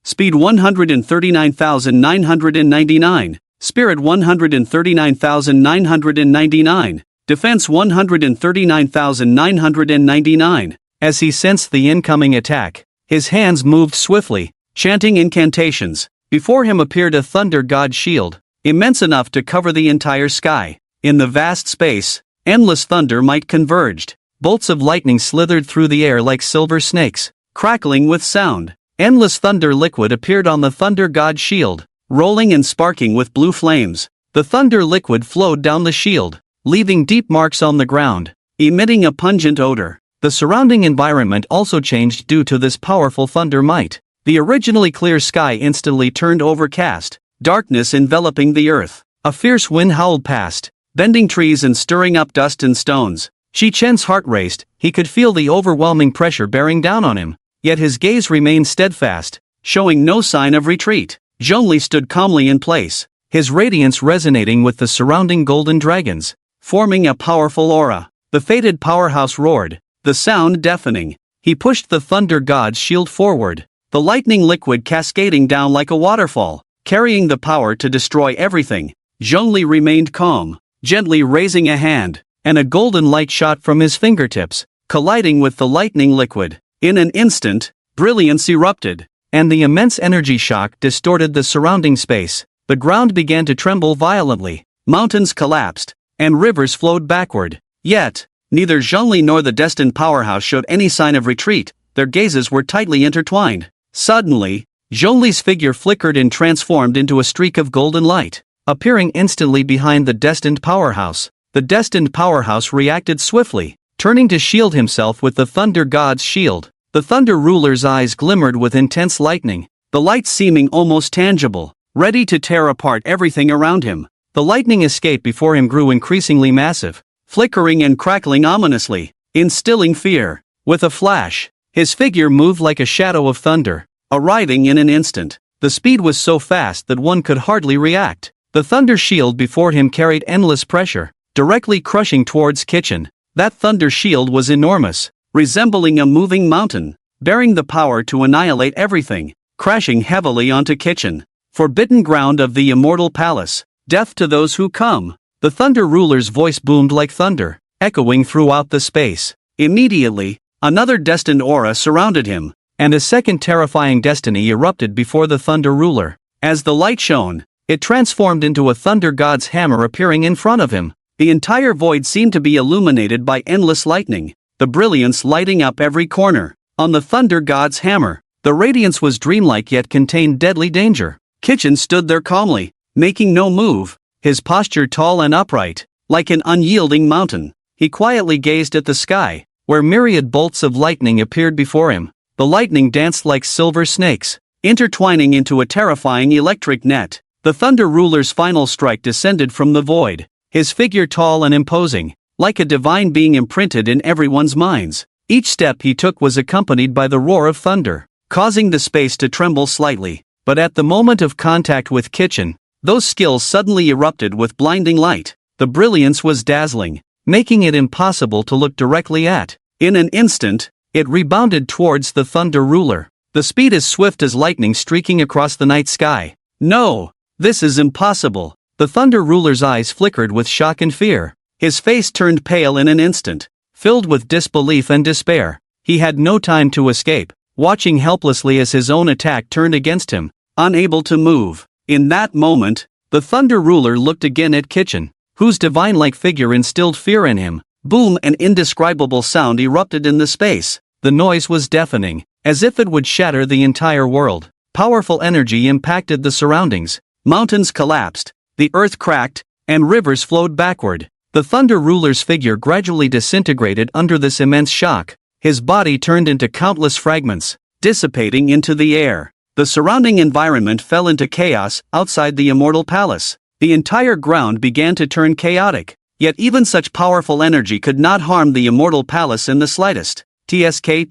Speed 139999, Spirit 139999, Defense 139999. As he sensed the incoming attack, his hands moved swiftly, chanting incantations. Before him appeared a thunder god shield, immense enough to cover the entire sky. In the vast space, endless thunder might converged. Bolts of lightning slithered through the air like silver snakes, crackling with sound. Endless thunder liquid appeared on the thunder god shield, rolling and sparking with blue flames. The thunder liquid flowed down the shield, leaving deep marks on the ground, emitting a pungent odor. The surrounding environment also changed due to this powerful thunder might. The originally clear sky instantly turned overcast, darkness enveloping the earth. A fierce wind howled past, bending trees and stirring up dust and stones. Shi Chen's heart raced, he could feel the overwhelming pressure bearing down on him. Yet his gaze remained steadfast, showing no sign of retreat. Zhongli stood calmly in place, his radiance resonating with the surrounding golden dragons, forming a powerful aura. The fated powerhouse roared, the sound deafening. He pushed the thunder god's shield forward, the lightning liquid cascading down like a waterfall, carrying the power to destroy everything. Zhongli remained calm, gently raising a hand, and a golden light shot from his fingertips, colliding with the lightning liquid. In an instant, brilliance erupted, and the immense energy shock distorted the surrounding space. The ground began to tremble violently, mountains collapsed, and rivers flowed backward. Yet, neither Zhongli nor the destined powerhouse showed any sign of retreat. Their gazes were tightly intertwined. Suddenly, Zhongli's figure flickered and transformed into a streak of golden light, appearing instantly behind the destined powerhouse. The destined powerhouse reacted swiftly, turning to shield himself with the thunder god's shield. The thunder ruler's eyes glimmered with intense lightning, the light seeming almost tangible, ready to tear apart everything around him. The lightning escape before him grew increasingly massive, flickering and crackling ominously, instilling fear. With a flash, his figure moved like a shadow of thunder, arriving in an instant. The speed was so fast that one could hardly react. The thunder shield before him carried endless pressure, directly crushing towards Kitchen. That thunder shield was enormous, resembling a moving mountain, bearing the power to annihilate everything, crashing heavily onto Kitchen. Forbidden ground of the immortal palace, death to those who come. The Thunder Ruler's voice boomed like thunder, echoing throughout the space. Immediately, another destined aura surrounded him, and a second terrifying destiny erupted before the Thunder Ruler. As the light shone, it transformed into a Thunder God's hammer appearing in front of him. The entire void seemed to be illuminated by endless lightning, the brilliance lighting up every corner. On the Thunder God's hammer, the radiance was dreamlike yet contained deadly danger. Kitchen stood there calmly, making no move, his posture tall and upright, like an unyielding mountain. He quietly gazed at the sky, where myriad bolts of lightning appeared before him. The lightning danced like silver snakes, intertwining into a terrifying electric net. The Thunder Ruler's final strike descended from the void, his figure tall and imposing, like a divine being imprinted in everyone's minds. Each step he took was accompanied by the roar of thunder, causing the space to tremble slightly. But at the moment of contact with Kitchen, those skills suddenly erupted with blinding light. The brilliance was dazzling, making it impossible to look directly at. In an instant, it rebounded towards the Thunder Ruler, the speed as swift as lightning streaking across the night sky. No! This is impossible! The Thunder Ruler's eyes flickered with shock and fear. His face turned pale in an instant, filled with disbelief and despair. He had no time to escape, watching helplessly as his own attack turned against him, unable to move. In that moment, the Thunder Ruler looked again at Kitchen, whose divine-like figure instilled fear in him. Boom! An indescribable sound erupted in the space. The noise was deafening, as if it would shatter the entire world. Powerful energy impacted the surroundings. Mountains collapsed, the earth cracked, and rivers flowed backward. The Thunder Ruler's figure gradually disintegrated under this immense shock. His body turned into countless fragments, dissipating into the air. The surrounding environment fell into chaos outside the Immortal Palace. The entire ground began to turn chaotic. Yet even such powerful energy could not harm the Immortal Palace in the slightest. TSK,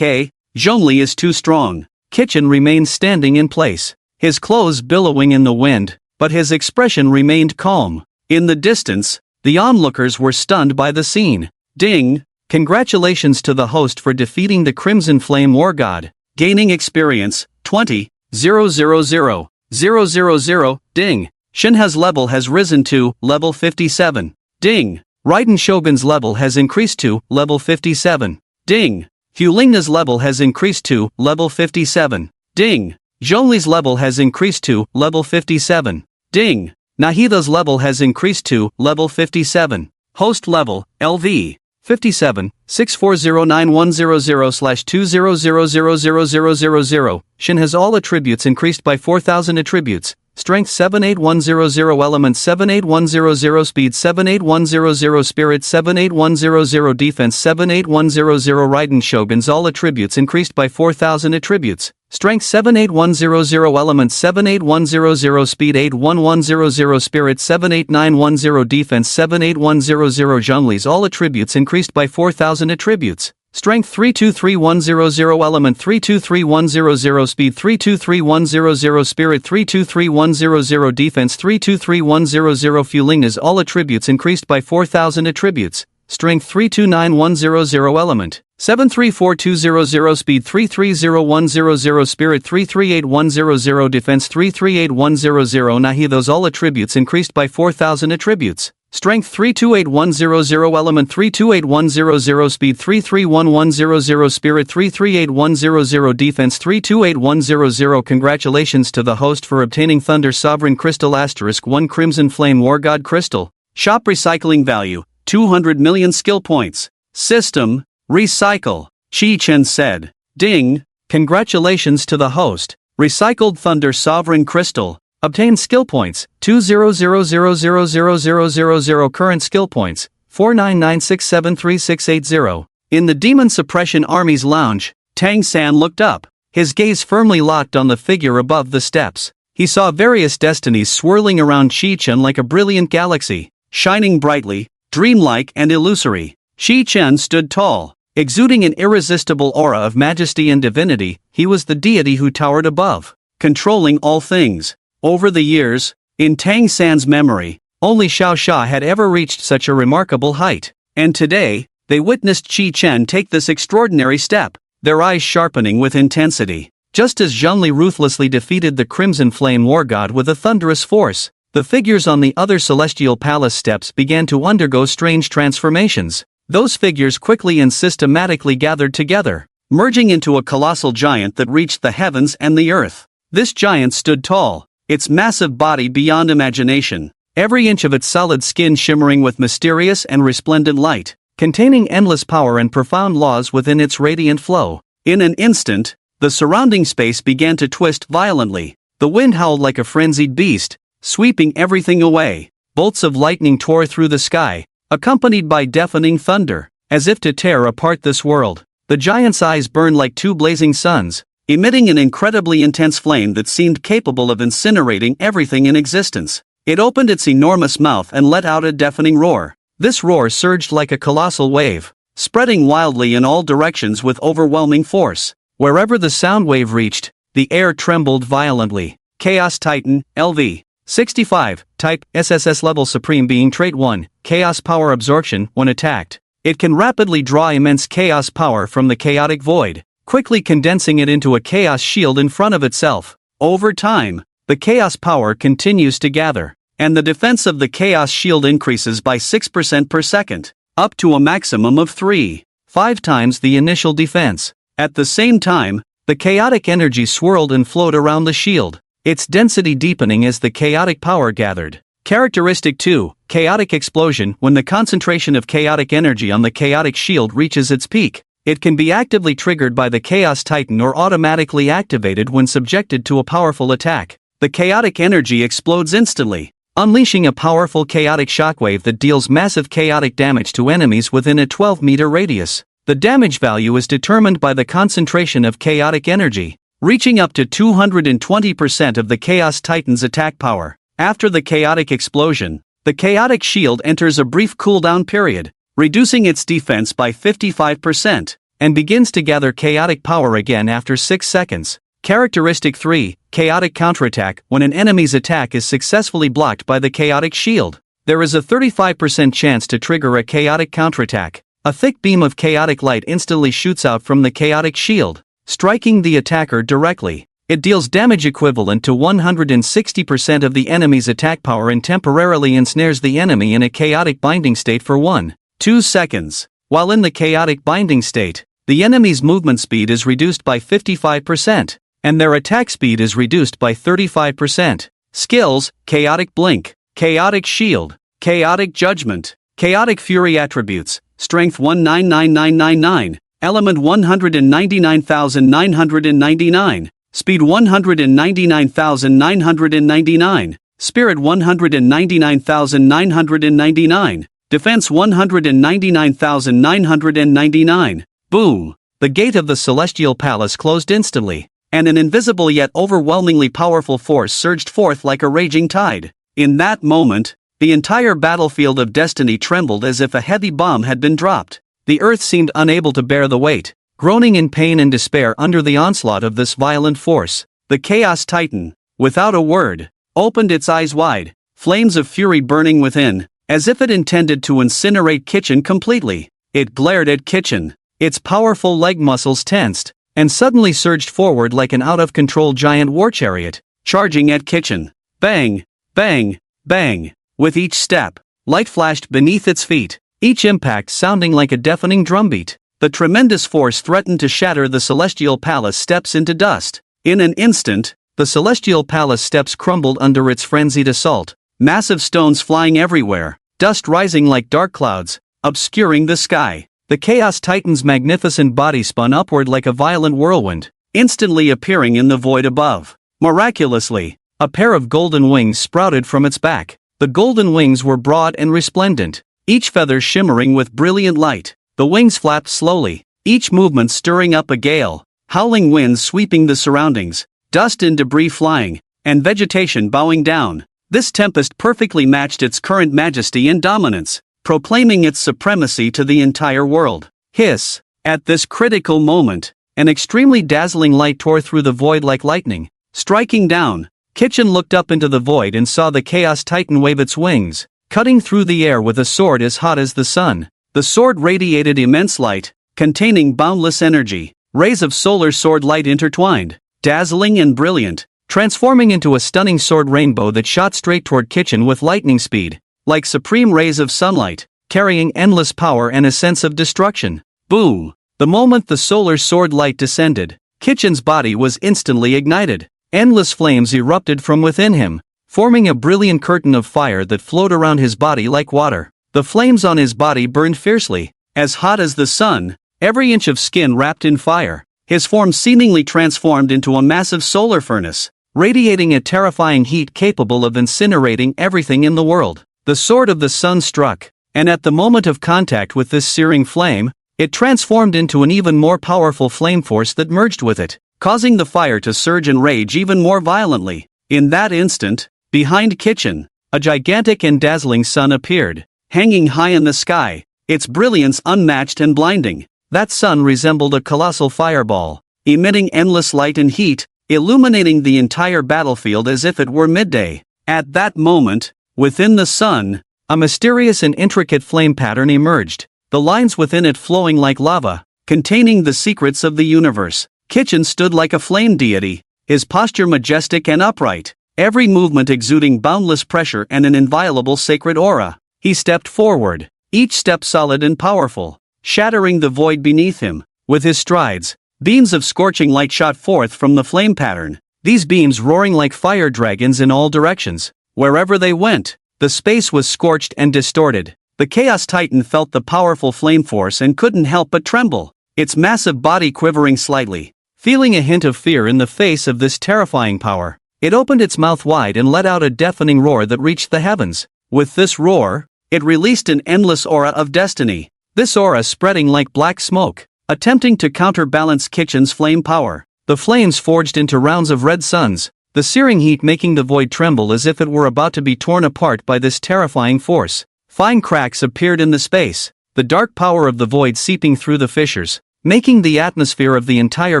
Zhongli is too strong. Kitchen remained standing in place, his clothes billowing in the wind, but his expression remained calm. In the distance, the onlookers were stunned by the scene. Ding! Congratulations to the host for defeating the Crimson Flame War God. Gaining experience, 20,000,000. Ding! Shinha's level has risen to level 57. Ding! Raiden Shogun's level has increased to level 57. Ding! Hulingna's level has increased to level 57. Ding! Zhongli's level has increased to level 57. Ding! Nahida's level has increased to level 57. Host level, LV, 57, 6409100/20000000. Shin has all attributes increased by 4,000 attributes. Strength 78100, Element 78100, Speed 78100, Spirit 78100, Defense 78100. Raiden Shogun's all attributes increased by 4,000 attributes. Strength 78100, Element 78100, Speed 8110, Spirit 78910, Defense 78100. Zhongli's all attributes increased by 4,000 attributes. Strength 323100, Element 323100, Speed 323100, Spirit 323100, Defense 323100. Hulingna's all attributes increased by 4,000 attributes. Strength 32910, Element 734200, Speed 330100, Spirit 33810, Defense 33810. Nahida's all attributes increased by 4,000 attributes. Strength 32810, Element 32810, Speed 33110, Spirit 33810, Defense 32810. Congratulations to the host for obtaining Thunder Sovereign Crystal *1 Crimson Flame War God Crystal. Shop recycling value, 200 million skill points. System, recycle. Chi Chen said. Ding! Congratulations to the host. Recycled Thunder Sovereign Crystal. Obtain skill points, 200000000. Current skill points, 4996736680. In the Demon Suppression Army's lounge, Tang San looked up, his gaze firmly locked on the figure above the steps. He saw various destinies swirling around Chi Chen like a brilliant galaxy, shining brightly, dreamlike and illusory. Chi Chen stood tall, exuding an irresistible aura of majesty and divinity. He was the deity who towered above, controlling all things. Over the years, in Tang San's memory, only Xiao Xia had ever reached such a remarkable height, and today, they witnessed Chi Chen take this extraordinary step, their eyes sharpening with intensity. Just as Zhongli ruthlessly defeated the Crimson Flame War God with a thunderous force, the figures on the other celestial palace steps began to undergo strange transformations. Those figures quickly and systematically gathered together, merging into a colossal giant that reached the heavens and the earth. This giant stood tall, its massive body beyond imagination, every inch of its solid skin shimmering with mysterious and resplendent light, containing endless power and profound laws within its radiant flow. In an instant, the surrounding space began to twist violently. The wind howled like a frenzied beast, sweeping everything away. Bolts of lightning tore through the sky, accompanied by deafening thunder, as if to tear apart this world. The giant's eyes burned like two blazing suns, emitting an incredibly intense flame that seemed capable of incinerating everything in existence. It opened its enormous mouth and let out a deafening roar. This roar surged like a colossal wave, spreading wildly in all directions with overwhelming force. Wherever the sound wave reached, the air trembled violently. Chaos Titan, LV. 65, Type, SSS Level Supreme Being Trait 1, Chaos Power Absorption. When attacked, it can rapidly draw immense chaos power from the chaotic void, quickly condensing it into a chaos shield in front of itself. Over time, the chaos power continues to gather, and the defense of the chaos shield increases by 6% per second, up to a maximum of 3.5 times the initial defense. At the same time, the chaotic energy swirled and flowed around the shield, its density deepening as the chaotic power gathered. Characteristic 2, Chaotic Explosion. When the concentration of chaotic energy on the chaotic shield reaches its peak, it can be actively triggered by the Chaos Titan or automatically activated when subjected to a powerful attack. The chaotic energy explodes instantly, unleashing a powerful chaotic shockwave that deals massive chaotic damage to enemies within a 12-meter radius. The damage value is determined by the concentration of chaotic energy, reaching up to 220% of the Chaos Titan's attack power. After the chaotic explosion, the chaotic shield enters a brief cooldown period, reducing its defense by 55%, and begins to gather chaotic power again after 6 seconds. Characteristic 3, Chaotic Counterattack. When an enemy's attack is successfully blocked by the chaotic shield, there is a 35% chance to trigger a chaotic counterattack. A thick beam of chaotic light instantly shoots out from the chaotic shield, striking the attacker directly. It deals damage equivalent to 160% of the enemy's attack power and temporarily ensnares the enemy in a chaotic binding state for 1-2 seconds. While in the chaotic binding state, the enemy's movement speed is reduced by 55%, and their attack speed is reduced by 35%. Skills: Chaotic Blink, Chaotic Shield, Chaotic Judgment, Chaotic Fury. Attributes: Strength 199999, Element 199,999, Speed 199,999, Spirit 199,999, Defense 199,999. Boom! The gate of the Celestial Palace closed instantly, and an invisible yet overwhelmingly powerful force surged forth like a raging tide. In that moment, the entire battlefield of destiny trembled as if a heavy bomb had been dropped. The earth seemed unable to bear the weight, groaning in pain and despair under the onslaught of this violent force. The Chaos Titan, without a word, opened its eyes wide, flames of fury burning within, as if it intended to incinerate Kitchen completely. It glared at Kitchen, its powerful leg muscles tensed, and suddenly surged forward like an out-of-control giant war chariot, charging at Kitchen. Bang! Bang! Bang! With each step, light flashed beneath its feet, each impact sounding like a deafening drumbeat. The tremendous force threatened to shatter the Celestial Palace steps into dust. In an instant, the Celestial Palace steps crumbled under its frenzied assault, massive stones flying everywhere, dust rising like dark clouds, obscuring the sky. The Chaos Titan's magnificent body spun upward like a violent whirlwind, instantly appearing in the void above. Miraculously, a pair of golden wings sprouted from its back. The golden wings were broad and resplendent, each feather shimmering with brilliant light. The wings flapped slowly, each movement stirring up a gale, howling winds sweeping the surroundings, dust and debris flying, and vegetation bowing down. This tempest perfectly matched its current majesty and dominance, proclaiming its supremacy to the entire world. Hiss! At this critical moment, an extremely dazzling light tore through the void like lightning, striking down. Kitchen looked up into the void and saw the Chaos Titan wave its wings, cutting through the air with a sword as hot as the sun. The sword radiated immense light, containing boundless energy, rays of solar sword light intertwined, dazzling and brilliant, transforming into a stunning sword rainbow that shot straight toward Kitchen with lightning speed, like supreme rays of sunlight, carrying endless power and a sense of destruction. Boom! The moment the solar sword light descended, Kitchen's body was instantly ignited. Endless flames erupted from within him, forming a brilliant curtain of fire that flowed around his body like water. The flames on his body burned fiercely, as hot as the sun, every inch of skin wrapped in fire. His form seemingly transformed into a massive solar furnace, radiating a terrifying heat capable of incinerating everything in the world. The sword of the sun struck, and at the moment of contact with this searing flame, it transformed into an even more powerful flame force that merged with it, causing the fire to surge and rage even more violently. In that instant, behind Kitchen, a gigantic and dazzling sun appeared, hanging high in the sky, its brilliance unmatched and blinding. That sun resembled a colossal fireball, emitting endless light and heat, illuminating the entire battlefield as if it were midday. At that moment, within the sun, a mysterious and intricate flame pattern emerged, the lines within it flowing like lava, containing the secrets of the universe. Kitchen stood like a flame deity, his posture majestic and upright, every movement exuding boundless pressure and an inviolable sacred aura. He stepped forward, each step solid and powerful, shattering the void beneath him. With his strides, beams of scorching light shot forth from the flame pattern, these beams roaring like fire dragons in all directions. Wherever they went, the space was scorched and distorted. The Chaos Titan felt the powerful flame force and couldn't help but tremble, its massive body quivering slightly. Feeling a hint of fear in the face of this terrifying power, it opened its mouth wide and let out a deafening roar that reached the heavens. With this roar, it released an endless aura of destiny, this aura spreading like black smoke, attempting to counterbalance Kitchen's flame power. The flames forged into rounds of red suns, the searing heat making the void tremble as if it were about to be torn apart by this terrifying force. Fine cracks appeared in the space, the dark power of the void seeping through the fissures, making the atmosphere of the entire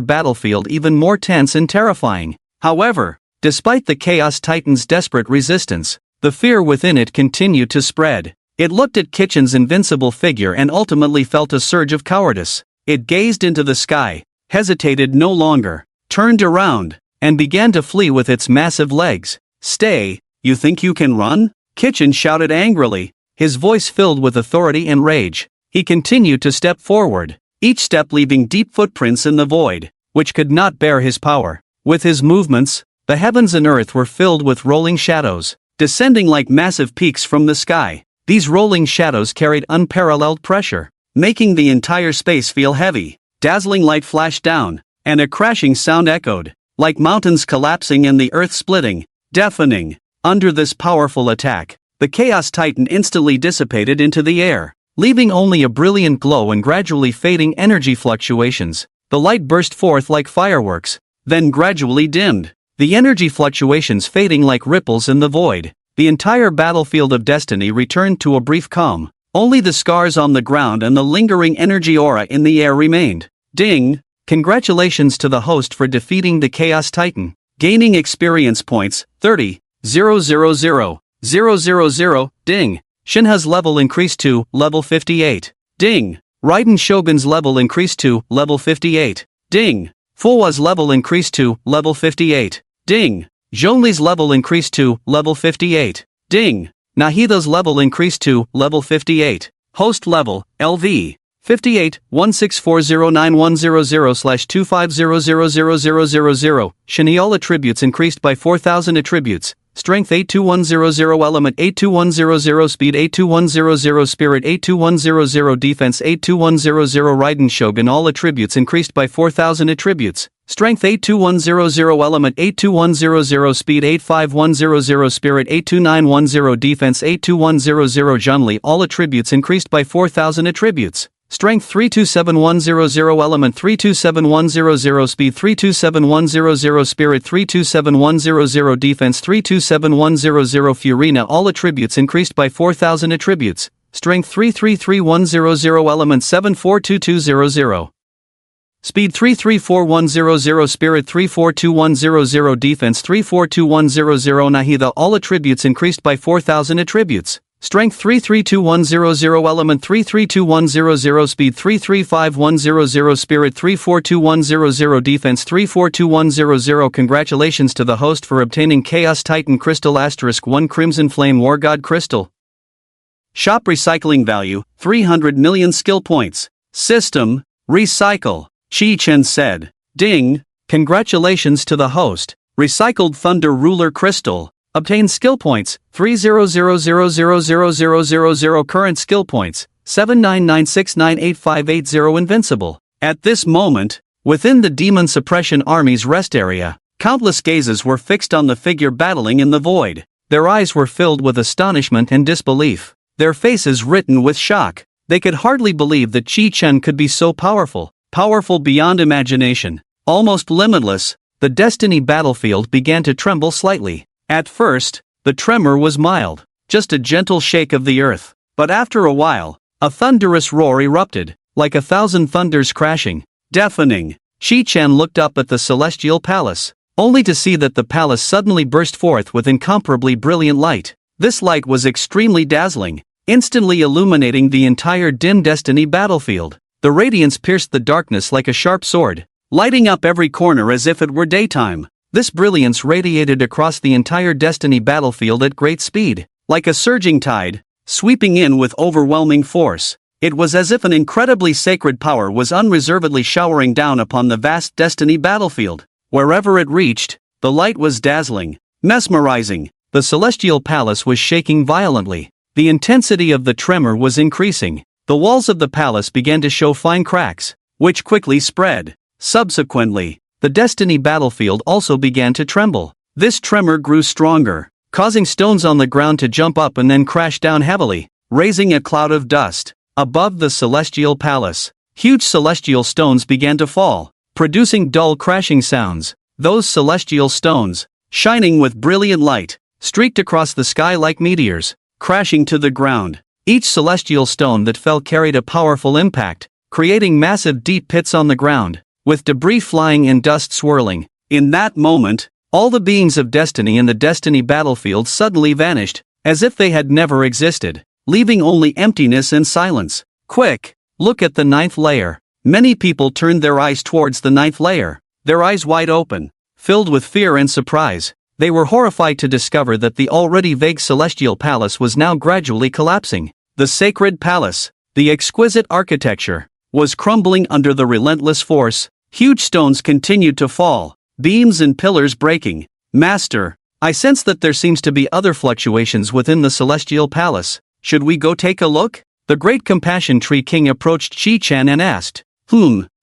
battlefield even more tense and terrifying. However, despite the Chaos Titan's desperate resistance, the fear within it continued to spread. It looked at Kitchen's invincible figure and ultimately felt a surge of cowardice. It gazed into the sky, hesitated no longer, turned around, and began to flee with its massive legs. "Stay, you think you can run?" Kitchen shouted angrily, his voice filled with authority and rage. He continued to step forward, each step leaving deep footprints in the void, which could not bear his power. With his movements, the heavens and earth were filled with rolling shadows, descending like massive peaks from the sky. These rolling shadows carried unparalleled pressure, making the entire space feel heavy. Dazzling light flashed down, and a crashing sound echoed, like mountains collapsing and the earth splitting, deafening. Under this powerful attack, the Chaos Titan instantly dissipated into the air, leaving only a brilliant glow and gradually fading energy fluctuations. The light burst forth like fireworks, then gradually dimmed, the energy fluctuations fading like ripples in the void. The entire battlefield of destiny returned to a brief calm. Only the scars on the ground and the lingering energy aura in the air remained. Ding! Congratulations to the host for defeating the Chaos Titan. Gaining experience points, 30,000,000. Ding! Shinha's level increased to level 58. Ding! Raiden Shogun's level increased to level 58. Ding! Fuwa's level increased to level 58. Ding! Zhongli's level increased to level 58. Ding! Nahida's level increased to level 58. Host level, LV. 58 1640910/250000000. Shiny all attributes increased by 4000 attributes. Strength 82100, element 82100, speed 82100, spirit 82100, defense 82100. Raiden Shogun all attributes increased by 4000 attributes. Strength 82100, element 82100, speed 85100, spirit 82910, defense 82100. Zhonli all attributes increased by 4000 attributes. Strength 327100, element 327100, speed 327100, spirit 32710, defense 32710. Furina all attributes increased by 4000 attributes. Strength 333100, element 74220. Speed 33410, spirit 34210, defense 34210. Nahida all attributes increased by 4000 attributes. Strength 332100, Element 332100, Speed 335100, Spirit 342100, Defense 342100. Congratulations to the host for obtaining Chaos Titan Crystal *1 Crimson Flame War God Crystal. Shop recycling value, 300 million skill points. System, recycle. Chi Chen said. Ding, congratulations to the host. Recycled Thunder Ruler Crystal. Obtain skill points, 300000000. Current skill points, 79969858. Invincible. At this moment, within the Demon Suppression Army's rest area, countless gazes were fixed on the figure battling in the void. Their eyes were filled with astonishment and disbelief. Their faces written with shock. They could hardly believe that Chi Chen could be so powerful, powerful beyond imagination, almost limitless. The Destiny battlefield began to tremble slightly. At first, the tremor was mild, just a gentle shake of the earth. But after a while, a thunderous roar erupted, like 1,000 thunders crashing, deafening. Chi Chen looked up at the celestial palace, only to see that the palace suddenly burst forth with incomparably brilliant light. This light was extremely dazzling, instantly illuminating the entire dim Destiny battlefield. The radiance pierced the darkness like a sharp sword, lighting up every corner as if it were daytime. This brilliance radiated across the entire Destiny battlefield at great speed, like a surging tide, sweeping in with overwhelming force. It was as if an incredibly sacred power was unreservedly showering down upon the vast Destiny battlefield. Wherever it reached, the light was dazzling, mesmerizing. The celestial palace was shaking violently. The intensity of the tremor was increasing. The walls of the palace began to show fine cracks, which quickly spread. Subsequently, the Destiny battlefield also began to tremble. This tremor grew stronger, causing stones on the ground to jump up and then crash down heavily, raising a cloud of dust. Above the celestial palace, huge celestial stones began to fall, producing dull crashing sounds. Those celestial stones, shining with brilliant light, streaked across the sky like meteors, crashing to the ground. Each celestial stone that fell carried a powerful impact, creating massive deep pits on the ground, with debris flying and dust swirling. In that moment, all the beings of Destiny in the Destiny battlefield suddenly vanished, as if they had never existed, leaving only emptiness and silence. Quick, look at the 9th layer. Many people turned their eyes towards the 9th layer, their eyes wide open, filled with fear and surprise. They were horrified to discover that the already vague celestial palace was now gradually collapsing. The sacred palace, the exquisite architecture, was crumbling under the relentless force. Huge stones continued to fall, beams and pillars breaking. Master, I sense that there seems to be other fluctuations within the celestial palace. Should we go take a look? The great Compassion Tree King approached Chi Chen and asked.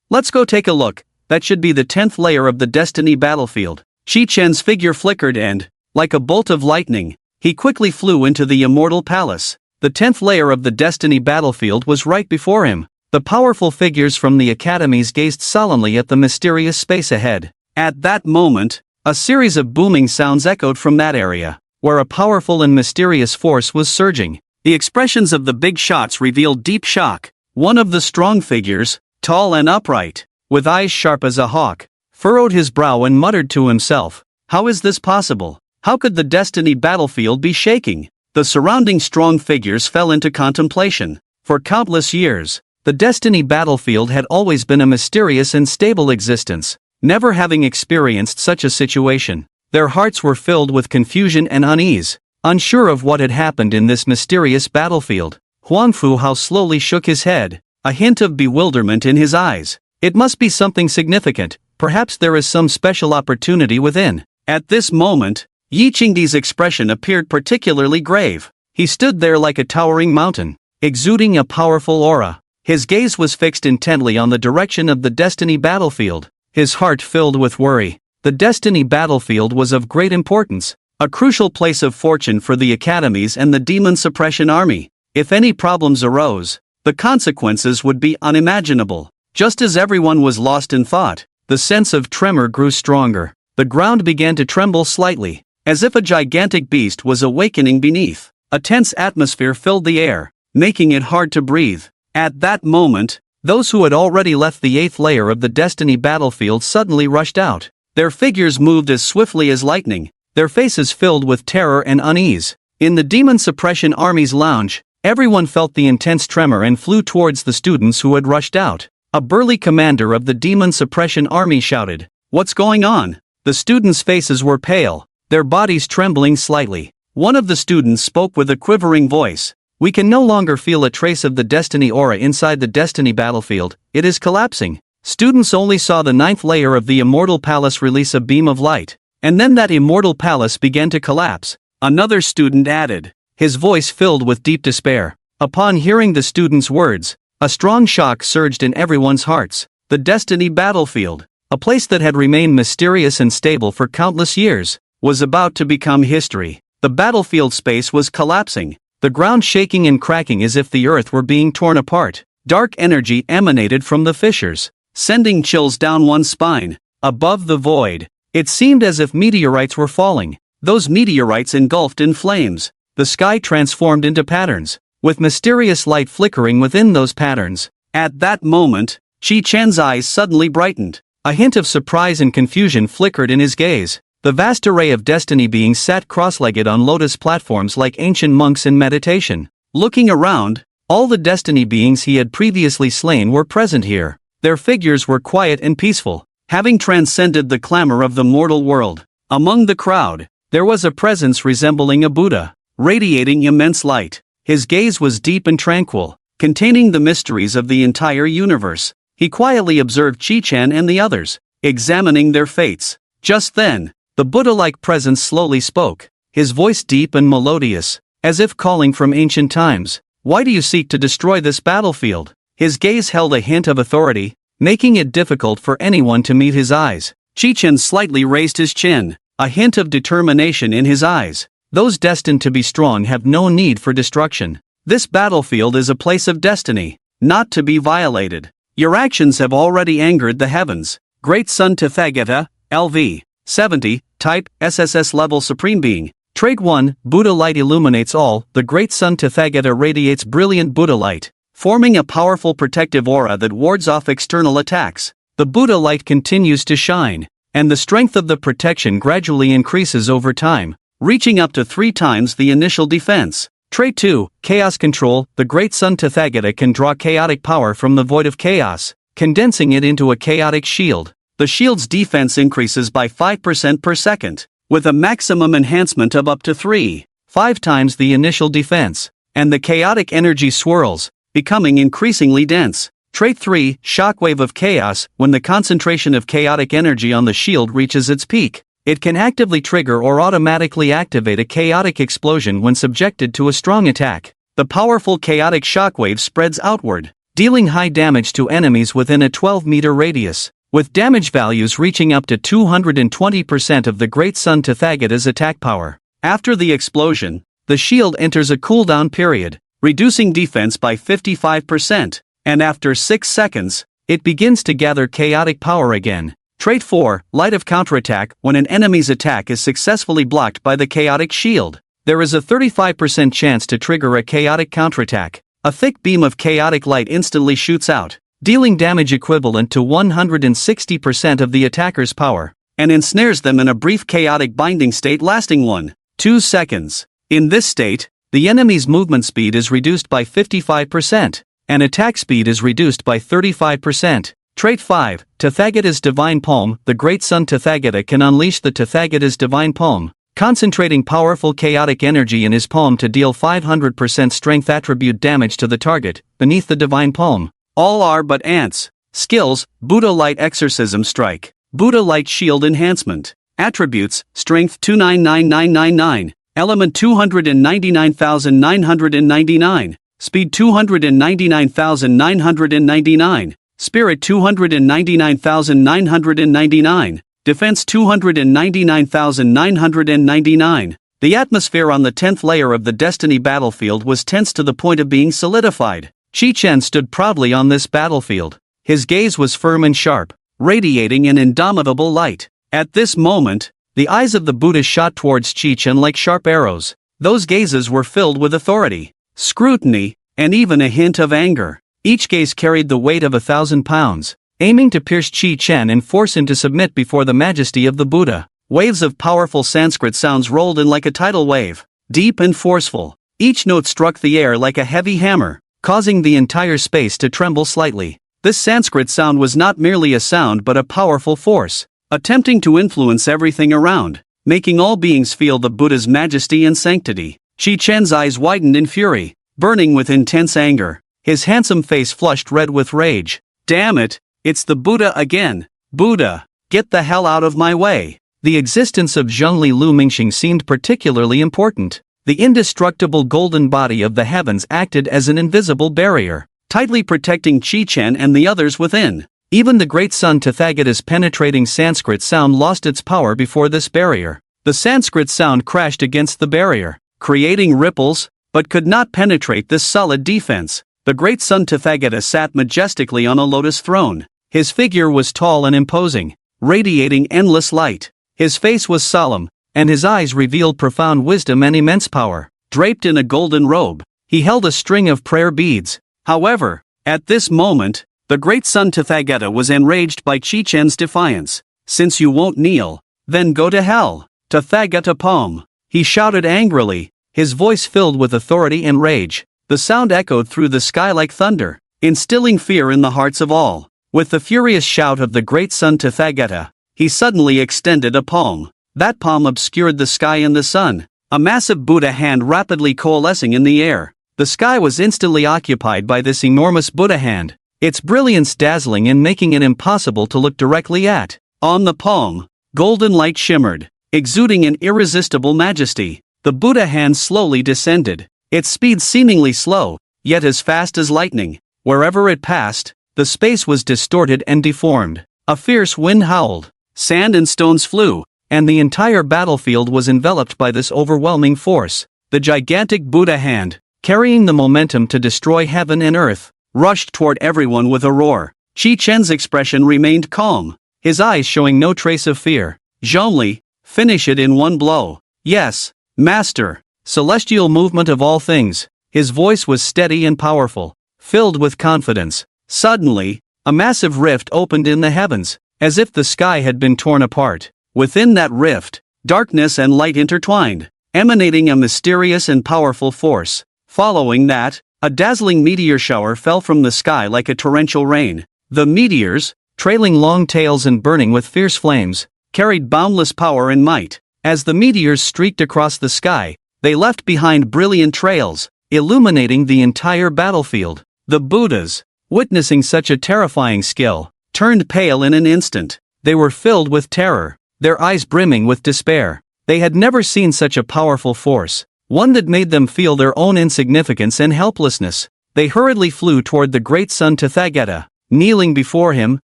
Let's go take a look. That should be the 10th layer of the Destiny battlefield. Chi Chen's figure flickered and, like a bolt of lightning, he quickly flew into the immortal palace. The 10th layer of the Destiny battlefield was right before him. The powerful figures from the academies gazed solemnly at the mysterious space ahead. At that moment, a series of booming sounds echoed from that area, where a powerful and mysterious force was surging. The expressions of the big shots revealed deep shock. One of the strong figures, tall and upright, with eyes sharp as a hawk, furrowed his brow and muttered to himself, "How is this possible? How could the Destiny battlefield be shaking?" The surrounding strong figures fell into contemplation. For countless years, the Destiny battlefield had always been a mysterious and stable existence, never having experienced such a situation. Their hearts were filled with confusion and unease, unsure of what had happened in this mysterious battlefield. Huangfu Hao slowly shook his head, a hint of bewilderment in his eyes. It must be something significant, perhaps there is some special opportunity within. At this moment, Yi Qingdi's expression appeared particularly grave. He stood there like a towering mountain, exuding a powerful aura. His gaze was fixed intently on the direction of the Destiny battlefield, his heart filled with worry. The Destiny battlefield was of great importance, a crucial place of fortune for the academies and the Demon Suppression Army. If any problems arose, the consequences would be unimaginable. Just as everyone was lost in thought, the sense of tremor grew stronger. The ground began to tremble slightly, as if a gigantic beast was awakening beneath. A tense atmosphere filled the air, making it hard to breathe. At that moment, those who had already left the 8th layer of the Destiny battlefield suddenly rushed out. Their figures moved as swiftly as lightning, their faces filled with terror and unease. In the Demon Suppression Army's lounge, everyone felt the intense tremor and flew towards the students who had rushed out. A burly commander of the Demon Suppression Army shouted, "What's going on?" The students' faces were pale, their bodies trembling slightly. One of the students spoke with a quivering voice. "We can no longer feel a trace of the Destiny aura inside the Destiny battlefield, it is collapsing." Students only saw the 9th layer of the Immortal Palace release a beam of light, and then that Immortal Palace began to collapse. Another student added, his voice filled with deep despair. Upon hearing the student's words, a strong shock surged in everyone's hearts. The Destiny battlefield, a place that had remained mysterious and stable for countless years, was about to become history. The battlefield space was collapsing, the ground shaking and cracking as if the earth were being torn apart. Dark energy emanated from the fissures, sending chills down one's spine. Above the void, it seemed as if meteorites were falling. Those meteorites engulfed in flames. The sky transformed into patterns, with mysterious light flickering within those patterns. At that moment, Chi-Chen's eyes suddenly brightened. A hint of surprise and confusion flickered in his gaze. The vast array of Destiny beings sat cross-legged on lotus platforms like ancient monks in meditation. Looking around, all the Destiny beings he had previously slain were present here. Their figures were quiet and peaceful, having transcended the clamor of the mortal world. Among the crowd, there was a presence resembling a Buddha, radiating immense light. His gaze was deep and tranquil, containing the mysteries of the entire universe. He quietly observed Chi-Chen and the others, examining their fates. Just then, the Buddha-like presence slowly spoke, his voice deep and melodious, as if calling from ancient times. "Why do you seek to destroy this battlefield?" His gaze held a hint of authority, making it difficult for anyone to meet his eyes. Chi-Chen slightly raised his chin, a hint of determination in his eyes. "Those destined to be strong have no need for destruction. This battlefield is a place of destiny, not to be violated. Your actions have already angered the heavens." Great Sun Tathagata, LV. 70, Type, SSS Level Supreme Being. Trait 1, Buddha Light illuminates all. The Great Sun Tathagata radiates brilliant Buddha light, forming a powerful protective aura that wards off external attacks. The Buddha light continues to shine, and the strength of the protection gradually increases over time, reaching up to 3 times the initial defense. Trait 2, Chaos Control. The Great Sun Tathagata can draw chaotic power from the void of chaos, condensing it into a chaotic shield. The shield's defense increases by 5% per second, with a maximum enhancement of up to 3.5 times the initial defense, and the chaotic energy swirls, becoming increasingly dense. Trait 3, Shockwave of Chaos. When the concentration of chaotic energy on the shield reaches its peak, it can actively trigger or automatically activate a chaotic explosion when subjected to a strong attack. The powerful chaotic shockwave spreads outward, dealing high damage to enemies within a 12-meter radius, with damage values reaching up to 220% of the Great Sun Tathagata's attack power. After the explosion, the shield enters a cooldown period, reducing defense by 55%, and after 6 seconds, it begins to gather chaotic power again. Trait 4, Light of Counterattack. When an enemy's attack is successfully blocked by the chaotic shield, there is a 35% chance to trigger a chaotic counterattack. A thick beam of chaotic light instantly shoots out, dealing damage equivalent to 160% of the attacker's power, and ensnares them in a brief chaotic binding state lasting 1-2 seconds. In this state, the enemy's movement speed is reduced by 55%, and attack speed is reduced by 35%. Trait 5, Tathagata's Divine Palm. The Great Sun Tathagata can unleash the Tathagata's Divine Palm, concentrating powerful chaotic energy in his palm to deal 500% strength attribute damage to the target beneath the Divine Palm. All are but ants. Skills, Buddha Light Exorcism Strike, Buddha Light Shield Enhancement. Attributes, Strength 299999, Element 299,999, Speed 299,999, Spirit 299,999, Defense 299,999. The atmosphere on the 10th layer of the Destiny battlefield was tense to the point of being solidified. Chi-Chen stood proudly on this battlefield. His gaze was firm and sharp, radiating an indomitable light. At this moment, the eyes of the Buddha shot towards Chi-Chen like sharp arrows. Those gazes were filled with authority, scrutiny, and even a hint of anger. Each gaze carried the weight of 1,000 pounds, aiming to pierce Chi-Chen and force him to submit before the majesty of the Buddha. Waves of powerful Sanskrit sounds rolled in like a tidal wave. deep and forceful. Each note struck the air like a heavy hammer, causing the entire space to tremble slightly. This Sanskrit sound was not merely a sound but a powerful force, attempting to influence everything around, making all beings feel the Buddha's majesty and sanctity. Chi-Chen's eyes widened in fury, burning with intense anger. His handsome face flushed red with rage. Damn it, it's the Buddha again. Buddha, get the hell out of my way. The existence of Zhongli Lu Mingxing seemed particularly important. The indestructible golden body of the heavens acted as an invisible barrier, tightly protecting Chi-Chen and the others within. Even the great sun Tathagata's penetrating Sanskrit sound lost its power before this barrier. The Sanskrit sound crashed against the barrier, creating ripples, but could not penetrate this solid defense. The great sun Tathagata sat majestically on a lotus throne. His figure was tall and imposing, radiating endless light. His face was solemn, and his eyes revealed profound wisdom and immense power. Draped in a golden robe, he held a string of prayer beads. However, at this moment, the great sun Tathagata was enraged by Chi-Chen's defiance. Since you won't kneel, then go to hell. Tathagata Pom, he shouted angrily, his voice filled with authority and rage. The sound echoed through the sky like thunder, instilling fear in the hearts of all. With the furious shout of the great sun Tathagata, he suddenly extended a palm. That palm obscured the sky and the sun, a massive Buddha hand rapidly coalescing in the air. The sky was instantly occupied by this enormous Buddha hand, its brilliance dazzling and making it impossible to look directly at. On the palm, golden light shimmered, exuding an irresistible majesty. The Buddha hand slowly descended, its speed seemingly slow, yet as fast as lightning. Wherever it passed, the space was distorted and deformed. A fierce wind howled, sand and stones flew, and the entire battlefield was enveloped by this overwhelming force. The gigantic Buddha hand, carrying the momentum to destroy heaven and earth, rushed toward everyone with a roar. Chi-Chen's expression remained calm, his eyes showing no trace of fear. Zhongli, finish it in one blow. Yes, Master. Celestial movement of all things. His voice was steady and powerful, filled with confidence. Suddenly, a massive rift opened in the heavens, as if the sky had been torn apart. Within that rift, darkness and light intertwined, emanating a mysterious and powerful force. Following that, a dazzling meteor shower fell from the sky like a torrential rain. The meteors, trailing long tails and burning with fierce flames, carried boundless power and might. As the meteors streaked across the sky, they left behind brilliant trails, illuminating the entire battlefield. The Buddhas, witnessing such a terrifying skill, turned pale in an instant. They were filled with terror, their eyes brimming with despair. They had never seen such a powerful force, one that made them feel their own insignificance and helplessness. They hurriedly flew toward the great sun Tathagata, kneeling before him,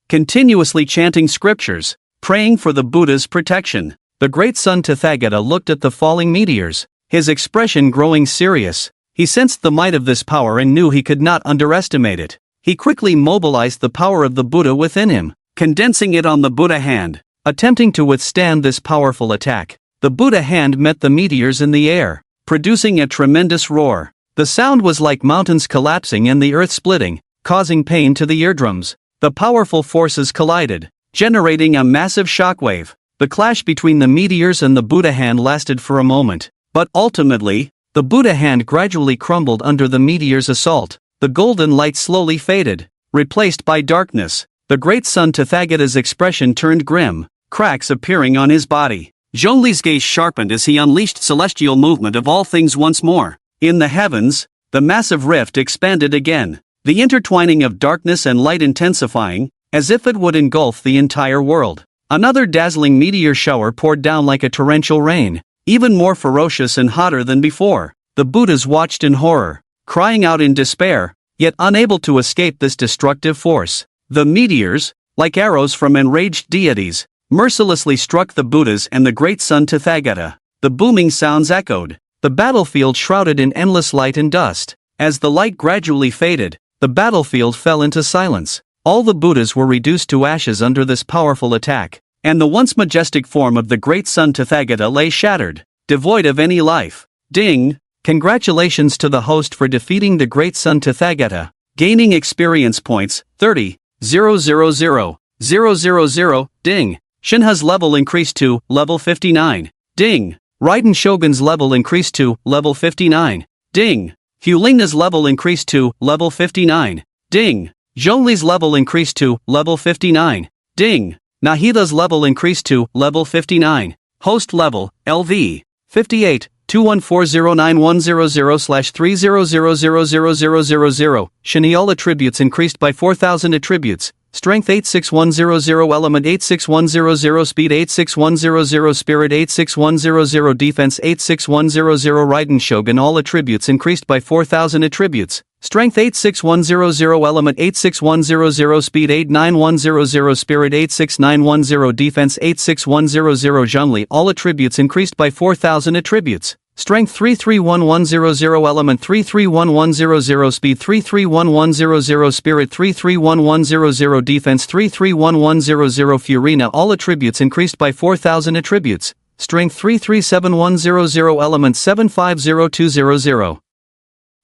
continuously chanting scriptures, praying for the Buddha's protection. The great sun Tathagata looked at the falling meteors, his expression growing serious. He sensed the might of this power and knew he could not underestimate it. He quickly mobilized the power of the Buddha within him, condensing it on the Buddha hand, attempting to withstand this powerful attack. The Buddha hand met the meteors in the air, producing a tremendous roar. The sound was like mountains collapsing and the earth splitting, causing pain to the eardrums. The powerful forces collided, generating a massive shockwave. The clash between the meteors and the Buddha hand lasted for a moment, but ultimately, the Buddha hand gradually crumbled under the meteor's assault. The golden light slowly faded, replaced by darkness. The great sun Tathagata's expression turned grim, cracks appearing on his body. Zhongli's gaze sharpened as he unleashed celestial movement of all things once more. In the heavens, the massive rift expanded again, the intertwining of darkness and light intensifying, as if it would engulf the entire world. Another dazzling meteor shower poured down like a torrential rain, even more ferocious and hotter than before. The Buddhas watched in horror, crying out in despair, yet unable to escape this destructive force. The meteors, like arrows from enraged deities, mercilessly struck the Buddhas and the great sun Tathagata. The booming sounds echoed, the battlefield shrouded in endless light and dust. As the light gradually faded, the battlefield fell into silence. All the Buddhas were reduced to ashes under this powerful attack, and the once majestic form of the great sun Tathagata lay shattered, devoid of any life. Ding! Congratulations to the host for defeating the great sun Tathagata, gaining experience points, 30,000,000. Ding! Shinha's level increased to level 59. Ding! Raiden Shogun's level increased to level 59. Ding. Hulingna's level increased to level 59. Ding. Zhongli's level increased to level 59. Ding. Nahida's level increased to level 59. Host level, LV. 58, 2140910/300000000. Shani all attributes increased by 4000 attributes. Strength 86100, element 86100, speed 86100, spirit 86100, defense 86100. Raiden Shogun all attributes increased by 4000 attributes. Strength 86100, element 86100, speed 89100, spirit 86910, defense 86100. Zhongli all attributes increased by 4000 attributes. Strength 331100, element 331100, speed 331100, spirit 331100, defense 331100. Furina all attributes increased by 4000 attributes. Strength 337100, element 750200.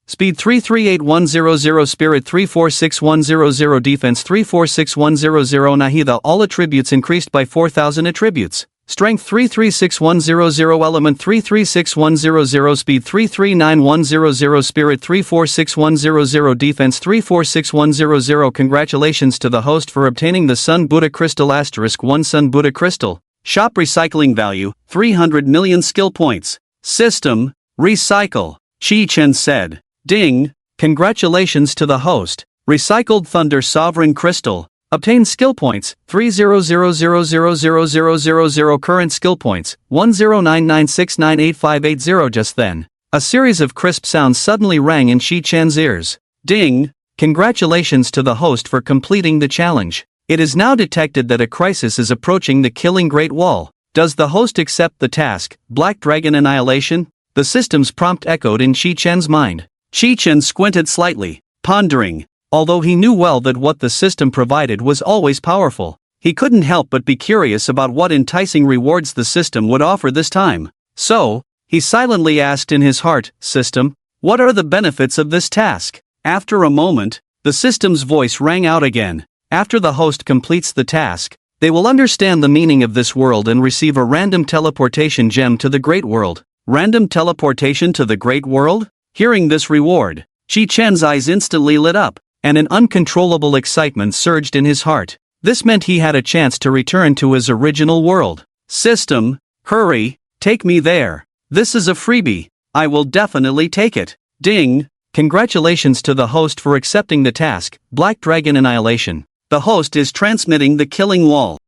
Speed 338100, spirit 346100, defense 346100. Nahida all attributes increased by 4000 attributes. Strength 336100, element 336100, speed 33910, spirit 34610, defense 34610. Congratulations to the host for obtaining the Sun Buddha Crystal *1 Sun Buddha Crystal. Shop recycling value, 300 million skill points. System, recycle. Chi Chen said. Ding. Congratulations to the host. Recycled Thunder Sovereign Crystal. Obtain skill points, 300000000. Current skill points, 1099698580. Just then, a series of crisp sounds suddenly rang in Shi Chen's ears. Ding! Congratulations to the host for completing the challenge. It is now detected that a crisis is approaching the Killing Great Wall. Does the host accept the task, Black Dragon Annihilation? The system's prompt echoed in Shi Chen's mind. Shi Chen squinted slightly, pondering. Although he knew well that what the system provided was always powerful, he couldn't help but be curious about what enticing rewards the system would offer this time. So, he silently asked in his heart, "System, what are the benefits of this task?" After a moment, the system's voice rang out again. After the host completes the task, they will understand the meaning of this world and receive a random teleportation gem to the Great World. Random teleportation to the Great World? Hearing this reward, Chi Chen's eyes instantly lit up, and an uncontrollable excitement surged in his heart. This meant he had a chance to return to his original world. System, hurry, take me there. This is a freebie. I will definitely take it. Ding! Congratulations to the host for accepting the task, Black Dragon Annihilation. The host is transmitting the Killing Wall.